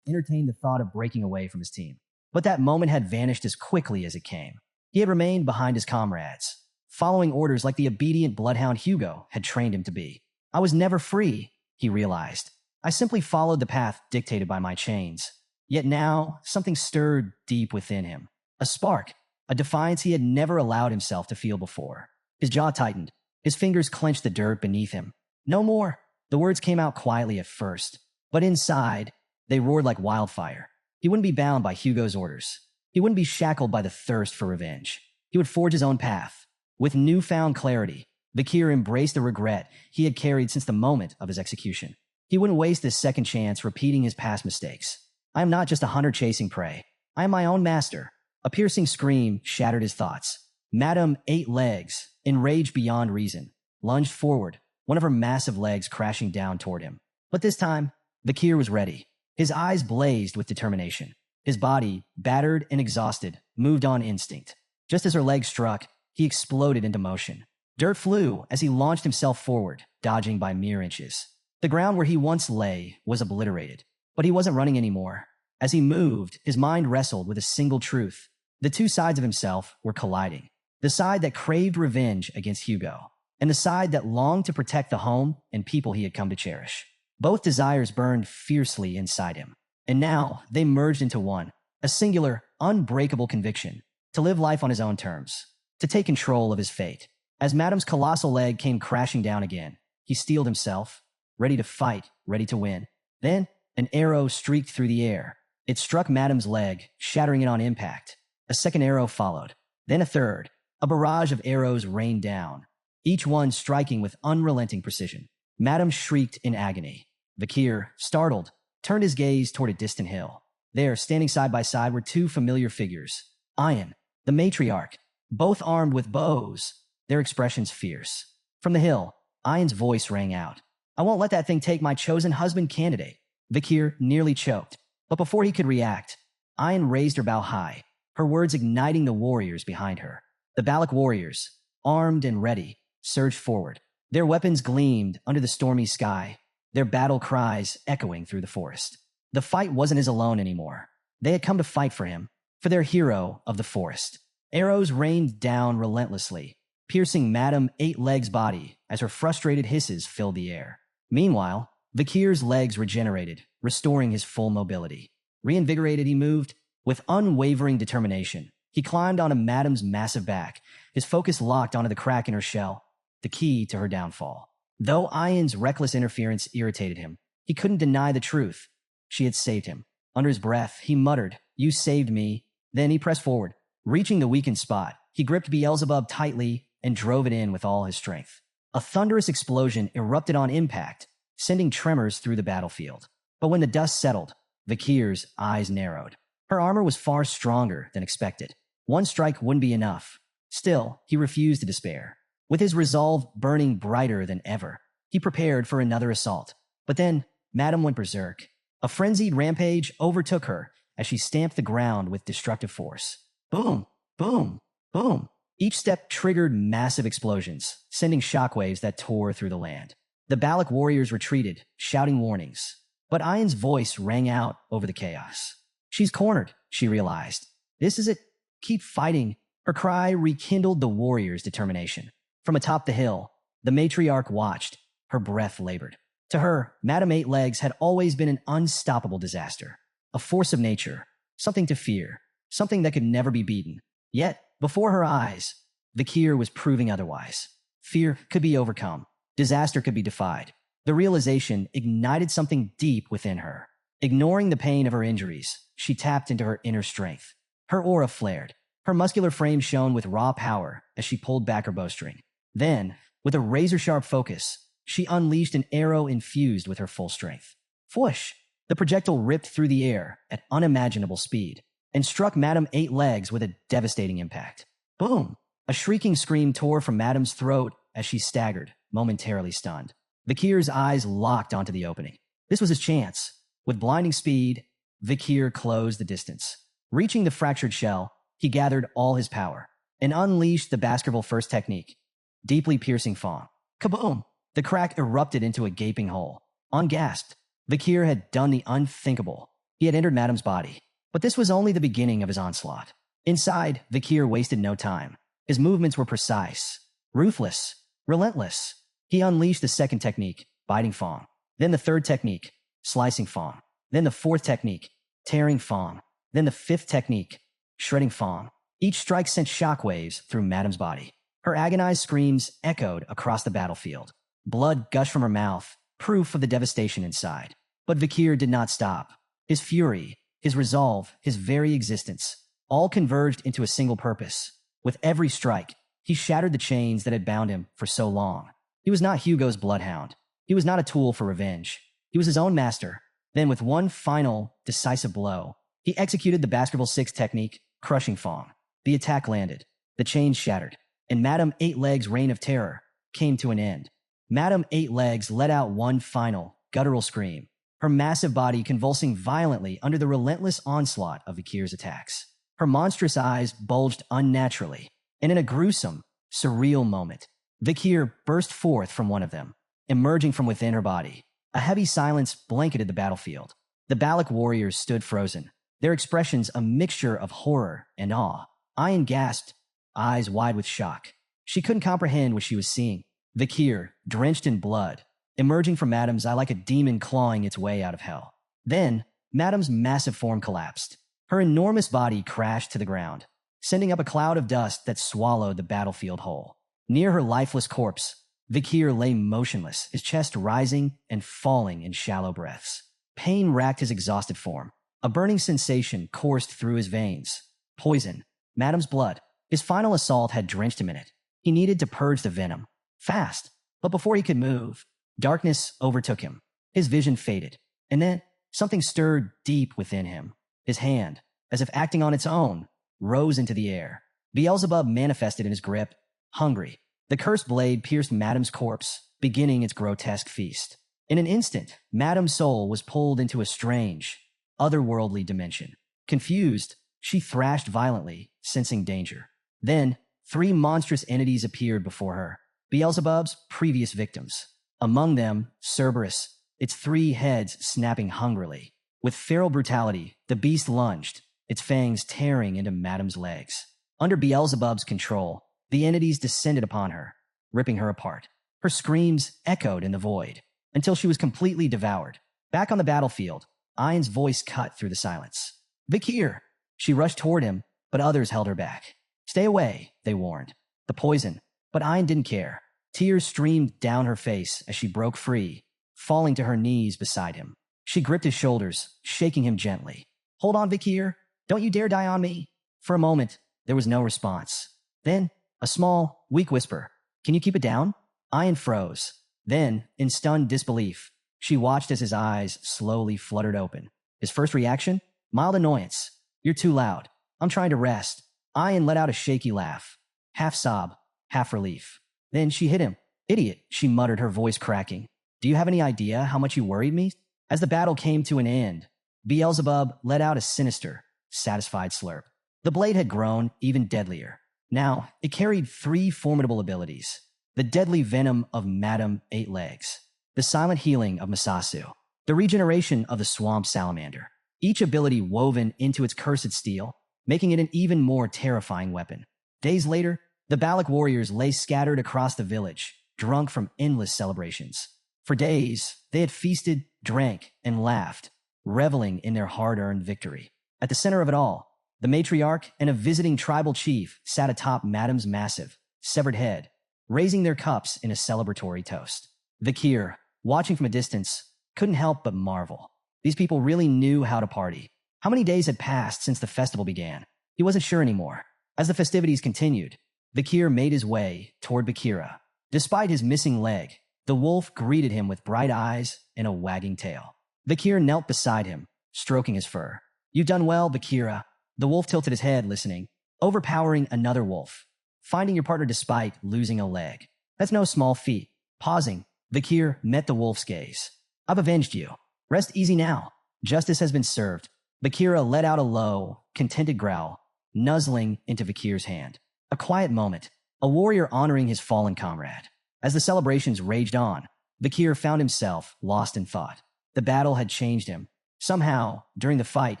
entertained the thought of breaking away from his team. But that moment had vanished as quickly as it came. He had remained behind his comrades, following orders like the obedient bloodhound Hugo had trained him to be. I was never free, he realized. I simply followed the path dictated by my chains. Yet now, something stirred deep within him. A spark, a defiance he had never allowed himself to feel before. His jaw tightened. His fingers clenched the dirt beneath him. No more. The words came out quietly at first, but inside, they roared like wildfire. He wouldn't be bound by Hugo's orders. He wouldn't be shackled by the thirst for revenge. He would forge his own path. With newfound clarity, Vakir embraced the regret he had carried since the moment of his execution. He wouldn't waste this second chance repeating his past mistakes. I am not just a hunter chasing prey. I am my own master. A piercing scream shattered his thoughts. Madame Eight Legs, enraged beyond reason, lunged forward, one of her massive legs crashing down toward him. But this time, Vakir was ready. His eyes blazed with determination. His body, battered and exhausted, moved on instinct. Just as her legs struck, he exploded into motion. Dirt flew as he launched himself forward, dodging by mere inches. The ground where he once lay was obliterated, but he wasn't running anymore. As he moved, his mind wrestled with a single truth. The two sides of himself were colliding. The side that craved revenge against Hugo, and the side that longed to protect the home and people he had come to cherish. Both desires burned fiercely inside him, and now they merged into one, a singular, unbreakable conviction, to live life on his own terms, to take control of his fate. As Madame's colossal leg came crashing down again, he steeled himself, ready to fight, ready to win. Then, an arrow streaked through the air. It struck Madame's leg, shattering it on impact. A second arrow followed, then a third. A barrage of arrows rained down, each one striking with unrelenting precision. Madame shrieked in agony. Vakir, startled, turned his gaze toward a distant hill. There, standing side by side, were two familiar figures. Ian, the matriarch, both armed with bows, their expressions fierce. From the hill, Ian's voice rang out. I won't let that thing take my chosen husband candidate. Vakir nearly choked, but before he could react, Ian raised her bow high, her words igniting the warriors behind her. The Balak warriors, armed and ready, surged forward. Their weapons gleamed under the stormy sky, their battle cries echoing through the forest. The fight wasn't his alone anymore. They had come to fight for him, for their hero of the forest. Arrows rained down relentlessly, piercing Madame Eight Legs' body as her frustrated hisses filled the air. Meanwhile, Vakir's legs regenerated, restoring his full mobility. Reinvigorated, he moved with unwavering determination. He climbed onto Madame's massive back, his focus locked onto the crack in her shell, the key to her downfall. Though Ian's reckless interference irritated him, he couldn't deny the truth. She had saved him. Under his breath, he muttered, "You saved me." Then he pressed forward. Reaching the weakened spot, he gripped Beelzebub tightly and drove it in with all his strength. A thunderous explosion erupted on impact, sending tremors through the battlefield. But when the dust settled, Vakir's eyes narrowed. Her armor was far stronger than expected. One strike wouldn't be enough. Still, he refused to despair. With his resolve burning brighter than ever, he prepared for another assault. But then, Madame went berserk. A frenzied rampage overtook her as she stamped the ground with destructive force. Boom, boom, boom. Each step triggered massive explosions, sending shockwaves that tore through the land. The Balak warriors retreated, shouting warnings. But Ayan's voice rang out over the chaos. She's cornered, she realized. This is it. Keep fighting. Her cry rekindled the warriors' determination. From atop the hill, the matriarch watched, her breath labored. To her, Madame Eight Legs had always been an unstoppable disaster, a force of nature, something to fear, something that could never be beaten. Yet, before her eyes, Vakir was proving otherwise. Fear could be overcome. Disaster could be defied. The realization ignited something deep within her. Ignoring the pain of her injuries, she tapped into her inner strength. Her aura flared. Her muscular frame shone with raw power as she pulled back her bowstring. Then, with a razor-sharp focus, she unleashed an arrow infused with her full strength. Whoosh! The projectile ripped through the air at unimaginable speed and struck Madame Eight Legs with a devastating impact. Boom! A shrieking scream tore from Madame's throat as she staggered, momentarily stunned. Vakir's eyes locked onto the opening. This was his chance. With blinding speed, Vakir closed the distance. Reaching the fractured shell, he gathered all his power and unleashed the Baskerville First technique. Deeply piercing fawn. Kaboom! The crack erupted into a gaping hole. Ungasped, Vakir had done the unthinkable. He had entered Madame's body. But this was only the beginning of his onslaught. Inside, Vakir wasted no time. His movements were precise, ruthless, relentless. He unleashed the second technique, biting fawn. Then the third technique, slicing fawn. Then the fourth technique, tearing fawn. Then the fifth technique, shredding fawn. Each strike sent shockwaves through Madame's body. Her agonized screams echoed across the battlefield. Blood gushed from her mouth, proof of the devastation inside. But Vakir did not stop. His fury, his resolve, his very existence, all converged into a single purpose. With every strike, he shattered the chains that had bound him for so long. He was not Hugo's bloodhound. He was not a tool for revenge. He was his own master. Then with one final, decisive blow, he executed the Baskerville Six technique, crushing fawn. The attack landed. The chains shattered. And Madame Eight Legs' reign of terror came to an end. Madame Eight Legs let out one final, guttural scream, her massive body convulsing violently under the relentless onslaught of Vakir's attacks. Her monstrous eyes bulged unnaturally, and in a gruesome, surreal moment, Vakir burst forth from one of them, emerging from within her body. A heavy silence blanketed the battlefield. The Balak warriors stood frozen, their expressions a mixture of horror and awe. Ayan gasped, eyes wide with shock. She couldn't comprehend what she was seeing. Vakir, drenched in blood, emerging from Madame's eye like a demon clawing its way out of hell. Then, Madame's massive form collapsed. Her enormous body crashed to the ground, sending up a cloud of dust that swallowed the battlefield whole. Near her lifeless corpse, Vakir lay motionless, his chest rising and falling in shallow breaths. Pain racked his exhausted form. A burning sensation coursed through his veins. Poison, Madame's blood. His final assault had drenched him in it. He needed to purge the venom. Fast. But before he could move, darkness overtook him. His vision faded. And then, something stirred deep within him. His hand, as if acting on its own, rose into the air. Beelzebub manifested in his grip, hungry. The cursed blade pierced Madame's corpse, beginning its grotesque feast. In an instant, Madame's soul was pulled into a strange, otherworldly dimension. Confused, she thrashed violently, sensing danger. Then, three monstrous entities appeared before her, Beelzebub's previous victims. Among them, Cerberus, its three heads snapping hungrily. With feral brutality, the beast lunged, its fangs tearing into Madame's legs. Under Beelzebub's control, the entities descended upon her, ripping her apart. Her screams echoed in the void, until she was completely devoured. Back on the battlefield, Ayan's voice cut through the silence. Vakir! She rushed toward him, but others held her back. Stay away, they warned. The poison. But Ayan didn't care. Tears streamed down her face as she broke free, falling to her knees beside him. She gripped his shoulders, shaking him gently. Hold on, Vakir. Don't you dare die on me. For a moment, there was no response. Then, a small, weak whisper. Can you keep it down? Ayan froze. Then, in stunned disbelief, she watched as his eyes slowly fluttered open. His first reaction? Mild annoyance. You're too loud. I'm trying to rest. Ayan let out a shaky laugh. Half sob, half relief. Then she hit him. Idiot, she muttered, her voice cracking. Do you have any idea how much you worried me? As the battle came to an end, Beelzebub let out a sinister, satisfied slurp. The blade had grown even deadlier. Now, it carried 3 formidable abilities: the deadly venom of Madame Eight Legs, the silent healing of Masasu, the regeneration of the swamp salamander, each ability woven into its cursed steel, making it an even more terrifying weapon. Days later, the Balak warriors lay scattered across the village, drunk from endless celebrations. For days, they had feasted, drank, and laughed, reveling in their hard-earned victory. At the center of it all, the matriarch and a visiting tribal chief sat atop Madame's massive, severed head, raising their cups in a celebratory toast. Vakir, watching from a distance, couldn't help but marvel. These people really knew how to party. How many days had passed since the festival began? He wasn't sure anymore. As the festivities continued, Vakir made his way toward Bakira. Despite his missing leg, the wolf greeted him with bright eyes and a wagging tail. Vakir knelt beside him, stroking his fur. "You've done well, Bakira." The wolf tilted his head, listening, overpowering another wolf. "Finding your partner despite losing a leg. That's no small feat." Pausing, Vakir met the wolf's gaze. "I've avenged you. Rest easy now. Justice has been served." Bakira let out a low, contented growl, nuzzling into Vakir's hand. A quiet moment, a warrior honoring his fallen comrade. As the celebrations raged on, Vakir found himself lost in thought. The battle had changed him. Somehow, during the fight,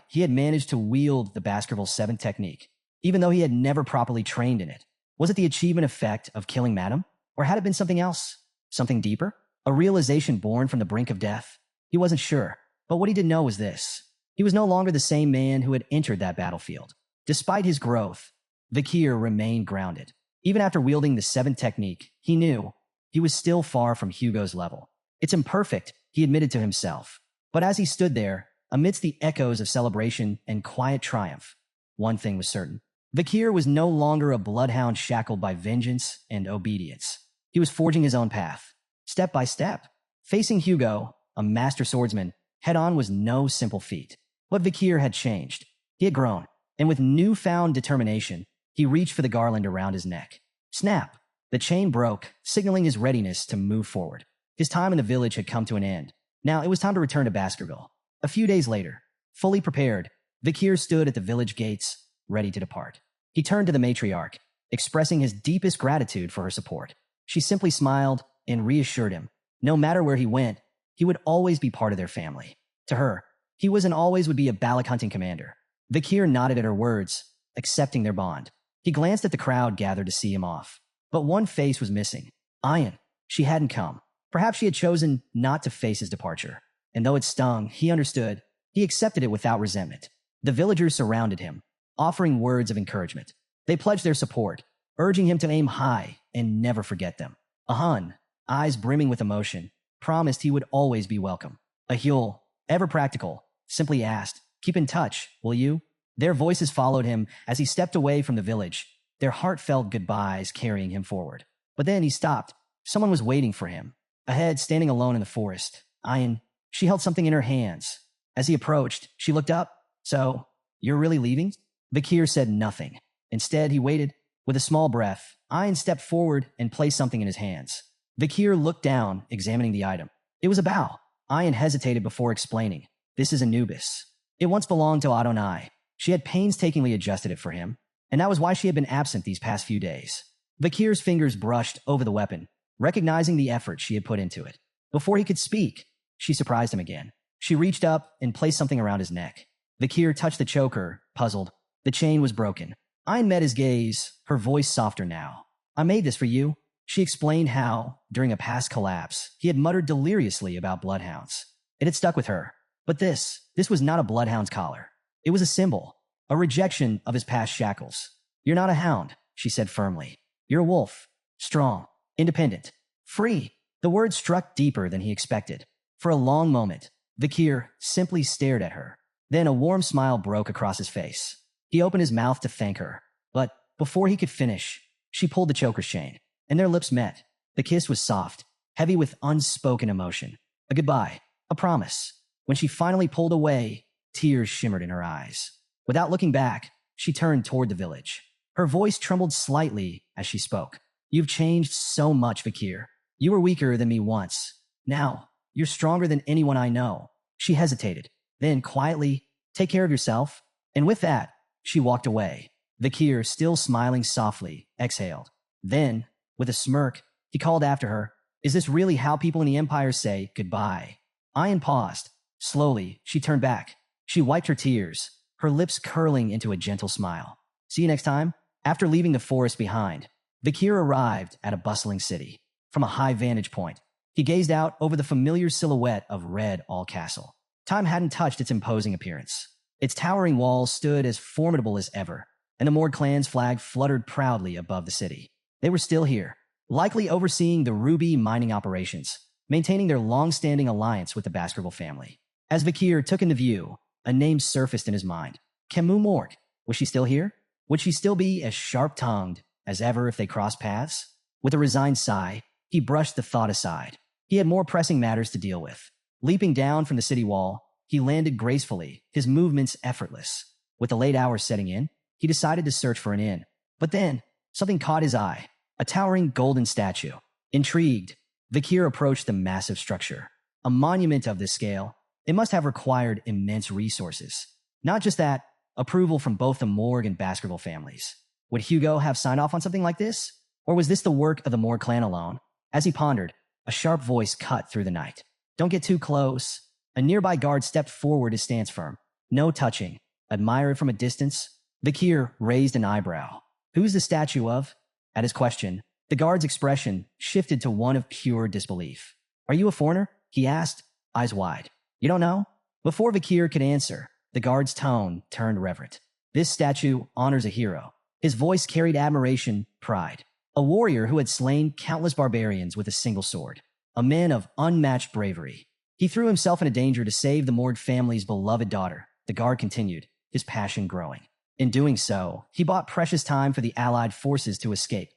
he had managed to wield the Baskerville 7 technique, even though he had never properly trained in it. Was it the achievement effect of killing Madame? Or had it been something else? Something deeper? A realization born from the brink of death? He wasn't sure, but what he did know was this. He was no longer the same man who had entered that battlefield. Despite his growth, Vakir remained grounded. Even after wielding the 7 technique, he knew he was still far from Hugo's level. It's imperfect, he admitted to himself. But as he stood there, amidst the echoes of celebration and quiet triumph, one thing was certain. Vakir was no longer a bloodhound shackled by vengeance and obedience. He was forging his own path, step by step. Facing Hugo, a master swordsman, head-on was no simple feat. But Vakir had changed. He had grown, and with newfound determination, he reached for the garland around his neck. Snap! The chain broke, signaling his readiness to move forward. His time in the village had come to an end. Now it was time to return to Baskerville. A few days later, fully prepared, Vakir stood at the village gates, ready to depart. He turned to the matriarch, expressing his deepest gratitude for her support. She simply smiled and reassured him. No matter where he went, he would always be part of their family. To her, he was and always would be a Balak hunting commander. Vakir nodded at her words, accepting their bond. He glanced at the crowd gathered to see him off. But one face was missing. Ayan. She hadn't come. Perhaps she had chosen not to face his departure. And though it stung, he understood. He accepted it without resentment. The villagers surrounded him, offering words of encouragement. They pledged their support, urging him to aim high and never forget them. Ahan, eyes brimming with emotion, promised he would always be welcome. Ahul, ever practical, simply asked, "Keep in touch, will you?" Their voices followed him as he stepped away from the village, their heartfelt goodbyes carrying him forward. But then he stopped. Someone was waiting for him. Ahead, standing alone in the forest, Ayan, she held something in her hands. As he approached, she looked up. "So, you're really leaving?" Vakir said nothing. Instead, he waited. With a small breath, Ayan stepped forward and placed something in his hands. Vakir looked down, examining the item. It was a bow. Ayan hesitated before explaining. "This is Anubis. It once belonged to Adonai. She had painstakingly adjusted it for him, and that was why she had been absent these past few days." Vakir's fingers brushed over the weapon, recognizing the effort she had put into it. Before he could speak, she surprised him again. She reached up and placed something around his neck. Vakir touched the choker, puzzled. The chain was broken. Ayn met his gaze, her voice softer now. "I made this for you." She explained how, during a past collapse, he had muttered deliriously about bloodhounds. It had stuck with her. But this was not a bloodhound's collar. It was a symbol, a rejection of his past shackles. "You're not a hound," she said firmly. "You're a wolf. Strong, independent, free." The words struck deeper than he expected. For a long moment, Vakir simply stared at her. Then a warm smile broke across his face. He opened his mouth to thank her, but before he could finish, she pulled the choker's chain, and their lips met. The kiss was soft, heavy with unspoken emotion. A goodbye, a promise. When she finally pulled away, tears shimmered in her eyes. Without looking back, she turned toward the village. Her voice trembled slightly as she spoke. "You've changed so much, Vakir. You were weaker than me once. Now, you're stronger than anyone I know." She hesitated, then quietly, "Take care of yourself." And with that, she walked away. Vakir, still smiling softly, exhaled. Then, with a smirk, he called after her, "Is this really how people in the Empire say goodbye?" Ayan paused. Slowly, she turned back. She wiped her tears, her lips curling into a gentle smile. "See you next time." After leaving the forest behind, Vakir arrived at a bustling city. From a high vantage point, he gazed out over the familiar silhouette of Red All Castle. Time hadn't touched its imposing appearance. Its towering walls stood as formidable as ever, and the Morg clan's flag fluttered proudly above the city. They were still here, likely overseeing the ruby mining operations, maintaining their long-standing alliance with the Baskerville family. As Vakir took in the view, a name surfaced in his mind. Camus Morg. Was she still here? Would she still be as sharp-tongued as ever if they crossed paths? With a resigned sigh, he brushed the thought aside. He had more pressing matters to deal with. Leaping down from the city wall, he landed gracefully, his movements effortless. With the late hours setting in, he decided to search for an inn. But then, something caught his eye. A towering golden statue. Intrigued, Vakir approached the massive structure. A monument of this scale, it must have required immense resources. Not just that, approval from both the Morg and Baskerville families. Would Hugo have signed off on something like this? Or was this the work of the Morg clan alone? As he pondered, a sharp voice cut through the night. "Don't get too close." A nearby guard stepped forward to stance firm. "No touching. Admire it from a distance." Vakir raised an eyebrow. "Who's the statue of?" At his question, the guard's expression shifted to one of pure disbelief. "Are you a foreigner?" he asked, eyes wide. "You don't know?" Before Vakir could answer, the guard's tone turned reverent. "This statue honors a hero." His voice carried admiration, pride. A warrior who had slain countless barbarians with a single sword. A man of unmatched bravery. He threw himself into danger to save the Morg family's beloved daughter. The guard continued, his passion growing. In doing so, he bought precious time for the Allied forces to escape,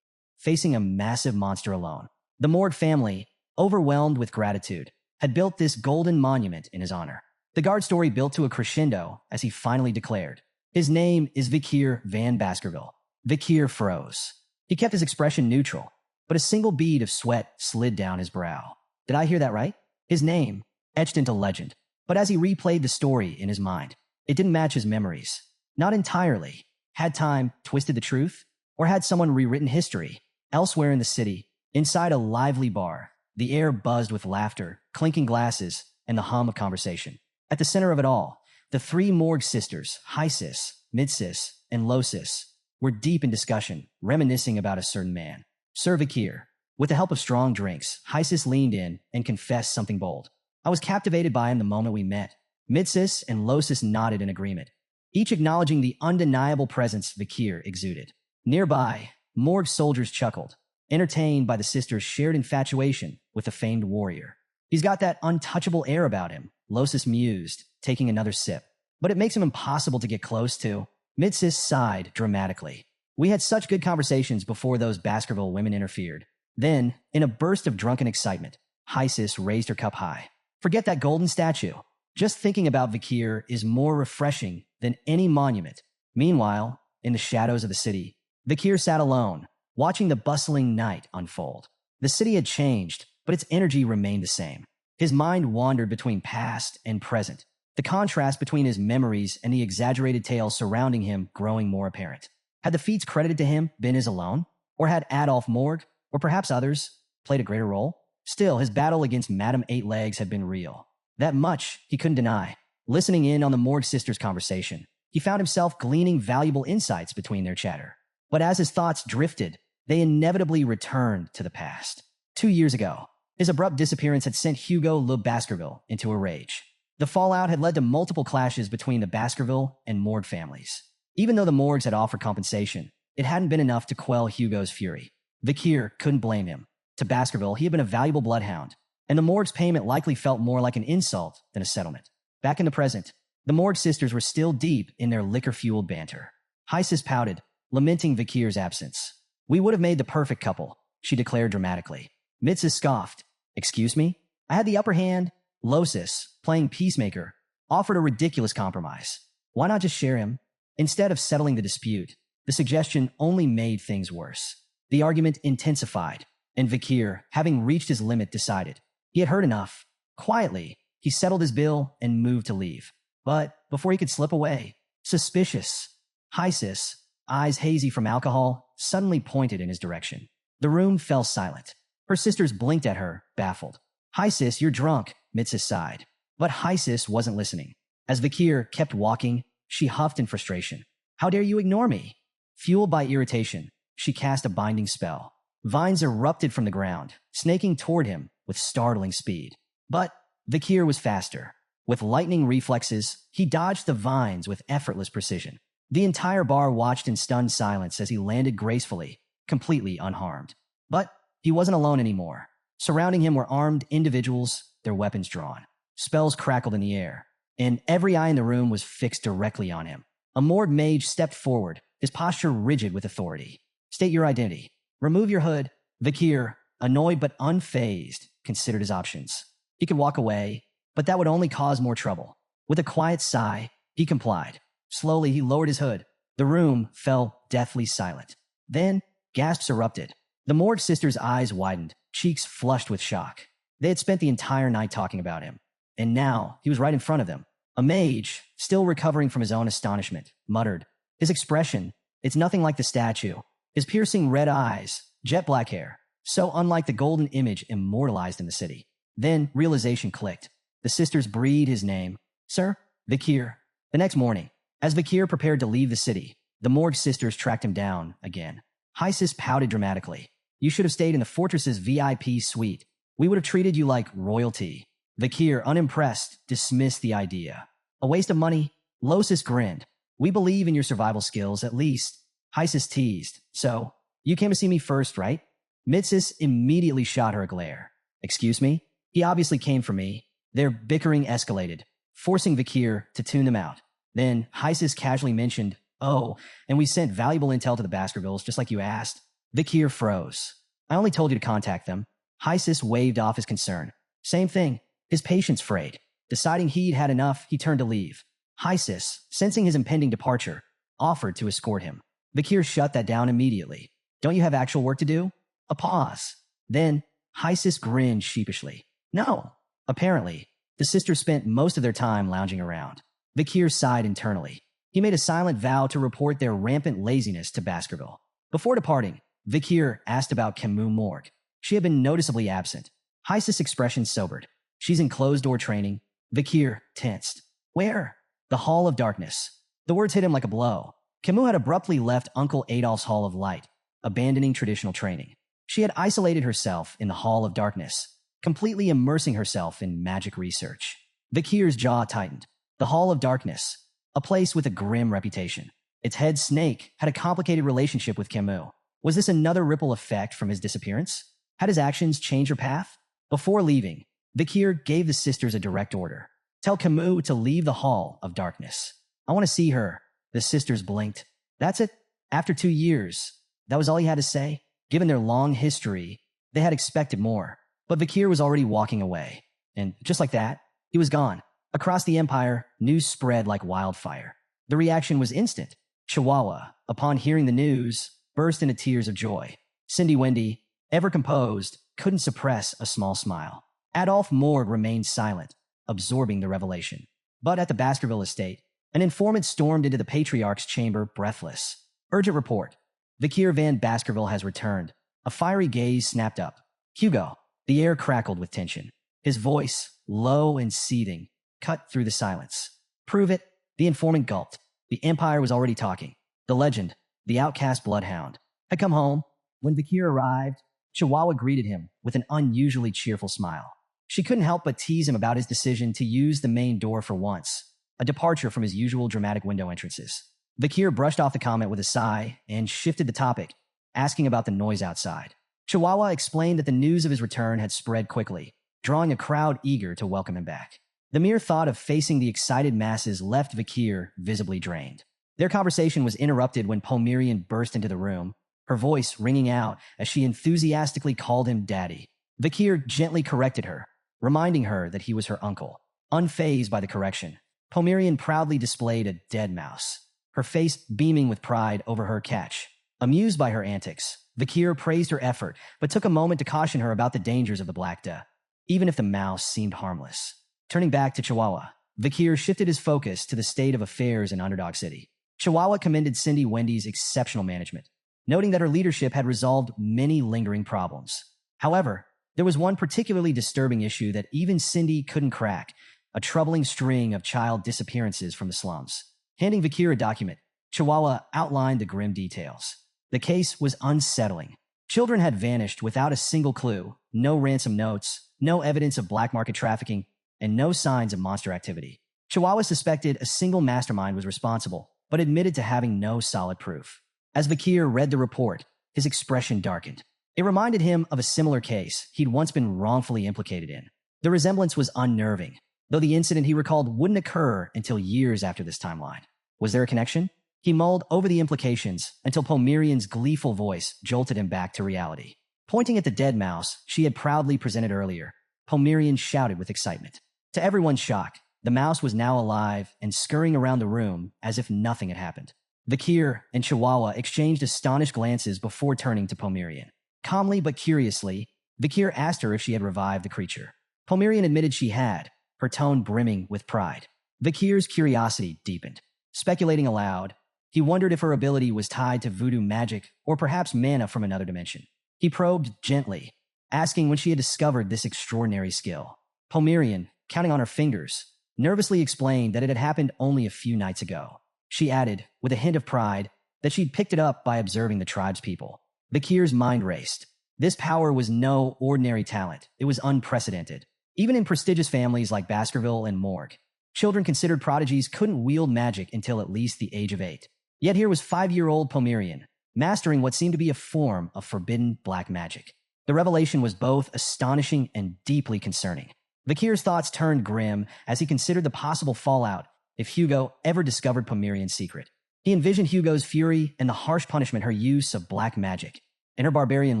facing a massive monster alone. The Morg family, overwhelmed with gratitude, had built this golden monument in his honor. The guard story built to a crescendo as he finally declared, "His name is Vakir Van Baskerville." Vakir froze. He kept his expression neutral, but a single bead of sweat slid down his brow. Did I hear that right? His name, etched into legend. But as he replayed the story in his mind, it didn't match his memories. Not entirely. Had time twisted the truth? Or had someone rewritten history? Elsewhere in the city, inside a lively bar, the air buzzed with laughter, clinking glasses, and the hum of conversation. At the center of it all, the three Morg sisters, High Sis, Mid Sis, and Low Sis, were deep in discussion, reminiscing about a certain man, Sir Vakir. With the help of strong drinks, High Sis leaned in and confessed something bold. "I was captivated by him the moment we met." Mid Sis and Low Sis nodded in agreement, each acknowledging the undeniable presence Vakir exuded. Nearby, Morg soldiers chuckled, entertained by the sisters' shared infatuation with the famed warrior. "He's got that untouchable air about him," Low Sis mused, taking another sip. "But it makes him impossible to get close to." Mid Sis sighed dramatically. "We had such good conversations before those Baskerville women interfered." Then, in a burst of drunken excitement, High Sis raised her cup high. "Forget that golden statue. Just thinking about Vakir is more refreshing than any monument." Meanwhile, in the shadows of the city, Vakir sat alone, watching the bustling night unfold. The city had changed, but its energy remained the same. His mind wandered between past and present, the contrast between his memories and the exaggerated tales surrounding him growing more apparent. Had the feats credited to him been his alone? Or had Adolf Morg, or perhaps others, played a greater role? Still, his battle against Madame Eight Legs had been real. That much he couldn't deny. Listening in on the Morg sisters' conversation, he found himself gleaning valuable insights between their chatter. But as his thoughts drifted, they inevitably returned to the past. 2 years ago, his abrupt disappearance had sent Hugo Le Baskerville into a rage. The fallout had led to multiple clashes between the Baskerville and Morg families. Even though the Morgs had offered compensation, it hadn't been enough to quell Hugo's fury. Vakir couldn't blame him. To Baskerville, he had been a valuable bloodhound, and the Morg's payment likely felt more like an insult than a settlement. Back in the present, the Morg sisters were still deep in their liquor-fueled banter. High Sis pouted, lamenting Vakir's absence. "We would have made the perfect couple," she declared dramatically. Mid Sis scoffed. "Excuse me? I had the upper hand." Low Sis, playing peacemaker, offered a ridiculous compromise. "Why not just share him?" Instead of settling the dispute, the suggestion only made things worse. The argument intensified, and Vakir, having reached his limit, decided. He had heard enough. Quietly, He settled his bill and moved to leave. But before he could slip away, suspicious, Hysis, eyes hazy from alcohol, suddenly pointed in his direction. The room fell silent. Her sisters blinked at her, baffled. Hysis, you're drunk, Mitsis sighed. But Hysis wasn't listening. As Vakir kept walking, she huffed in frustration. How dare you ignore me? Fueled by irritation, she cast a binding spell. Vines erupted from the ground, snaking toward him with startling speed. But Vakir was faster. With lightning reflexes, he dodged the vines with effortless precision. The entire bar watched in stunned silence as he landed gracefully, completely unharmed. But he wasn't alone anymore. Surrounding him were armed individuals, their weapons drawn. Spells crackled in the air, and every eye in the room was fixed directly on him. A Morg mage stepped forward, his posture rigid with authority. State your identity. Remove your hood. Vakir, annoyed but unfazed, considered his options. He could walk away, but that would only cause more trouble. With a quiet sigh, he complied. Slowly, he lowered his hood. The room fell deathly silent. Then, gasps erupted. The Morg sisters' eyes widened, cheeks flushed with shock. They had spent the entire night talking about him, and now he was right in front of them. A mage, still recovering from his own astonishment, muttered. His expression, it's nothing like the statue. His piercing red eyes, jet black hair, so unlike the golden image immortalized in the city. Then realization clicked. The sisters breathed his name. Sir, Vakir. The next morning, as Vakir prepared to leave the city, the Morg sisters tracked him down again. Hysis pouted dramatically. You should have stayed in the fortress's VIP suite. We would have treated you like royalty. Vakir, unimpressed, dismissed the idea. A waste of money? Losis grinned. We believe in your survival skills, at least. Hysis teased. So, you came to see me first, right? Mitsis immediately shot her a glare. Excuse me? He obviously came for me. Their bickering escalated, forcing Vakir to tune them out. Then Hysis casually mentioned, oh, and we sent valuable intel to the Baskervilles just like you asked. Vakir froze. I only told you to contact them. Hysis waved off his concern. Same thing. His patience frayed. Deciding he'd had enough, he turned to leave. Hysis, sensing his impending departure, offered to escort him. Vakir shut that down immediately. Don't you have actual work to do? A pause. Then Hysis grinned sheepishly. No. Apparently, the sisters spent most of their time lounging around. Vakir sighed internally. He made a silent vow to report their rampant laziness to Baskerville. Before departing, Vakir asked about Camus Morg. She had been noticeably absent. Hysis' expression sobered. She's in closed-door training. Vakir tensed. Where? The Hall of Darkness. The words hit him like a blow. Camus had abruptly left Uncle Adolph's Hall of Light, abandoning traditional training. She had isolated herself in the Hall of Darkness, completely immersing herself in magic research. Vakir's jaw tightened. The Hall of Darkness, a place with a grim reputation. Its head snake had a complicated relationship with Camus. Was this another ripple effect from his disappearance? Had his actions changed her path? Before leaving, Vakir gave the sisters a direct order. Tell Camus to leave the Hall of Darkness. I want to see her. The sisters blinked. That's it? After 2 years, that was all he had to say? Given their long history, they had expected more. But Vakir was already walking away. And just like that, he was gone. Across the empire, news spread like wildfire. The reaction was instant. Chihuahua, upon hearing the news, burst into tears of joy. Cindy Wendy, ever composed, couldn't suppress a small smile. Adolph Morg remained silent, absorbing the revelation. But at the Baskerville estate, an informant stormed into the Patriarch's chamber, breathless. Urgent report. Vakir Van Baskerville has returned. A fiery gaze snapped up. Hugo. The air crackled with tension. His voice, low and seething, cut through the silence. Prove it. The informant gulped. The Empire was already talking. The legend, the outcast bloodhound, had come home. When Vakir arrived, Chihuahua greeted him with an unusually cheerful smile. She couldn't help but tease him about his decision to use the main door for once, a departure from his usual dramatic window entrances. Vakir brushed off the comment with a sigh and shifted the topic, asking about the noise outside. Chihuahua explained that the news of his return had spread quickly, drawing a crowd eager to welcome him back. The mere thought of facing the excited masses left Vakir visibly drained. Their conversation was interrupted when Pomerian burst into the room, her voice ringing out as she enthusiastically called him daddy. Vakir gently corrected her, reminding her that he was her uncle. Unfazed by the correction, Pomerian proudly displayed a dead mouse, her face beaming with pride over her catch. Amused by her antics, Vakir praised her effort, but took a moment to caution her about the dangers of the Black Death, even if the mouse seemed harmless. Turning back to Chihuahua, Vakir shifted his focus to the state of affairs in Underdog City. Chihuahua commended Cindy Wendy's exceptional management, noting that her leadership had resolved many lingering problems. However, there was one particularly disturbing issue that even Cindy couldn't crack: a troubling string of child disappearances from the slums. Handing Vakir a document, Chihuahua outlined the grim details. The case was unsettling. Children had vanished without a single clue, no ransom notes, no evidence of black market trafficking, and no signs of monster activity. Chihuahua suspected a single mastermind was responsible, but admitted to having no solid proof. As Vakir read the report, his expression darkened. It reminded him of a similar case he'd once been wrongfully implicated in. The resemblance was unnerving, though the incident he recalled wouldn't occur until years after this timeline. Was there a connection? He mulled over the implications until Pomerian's gleeful voice jolted him back to reality. Pointing at the dead mouse she had proudly presented earlier, Pomerian shouted with excitement. To everyone's shock, the mouse was now alive and scurrying around the room as if nothing had happened. Vakir and Chihuahua exchanged astonished glances before turning to Pomerian. Calmly but curiously, Vakir asked her if she had revived the creature. Pomerian admitted she had, her tone brimming with pride. Vakir's curiosity deepened. Speculating aloud, he wondered if her ability was tied to voodoo magic or perhaps mana from another dimension. He probed gently, asking when she had discovered this extraordinary skill. Pomerian, counting on her fingers, nervously explained that it had happened only a few nights ago. She added, with a hint of pride, that she'd picked it up by observing the tribespeople. Vakir's mind raced. This power was no ordinary talent. It was unprecedented. Even in prestigious families like Baskerville and Morg, children considered prodigies couldn't wield magic until at least the age of 8. Yet here was 5-year-old Pomerian, mastering what seemed to be a form of forbidden black magic. The revelation was both astonishing and deeply concerning. Vakir's thoughts turned grim as he considered the possible fallout if Hugo ever discovered Pomerian's secret. He envisioned Hugo's fury and the harsh punishment her use of black magic and her barbarian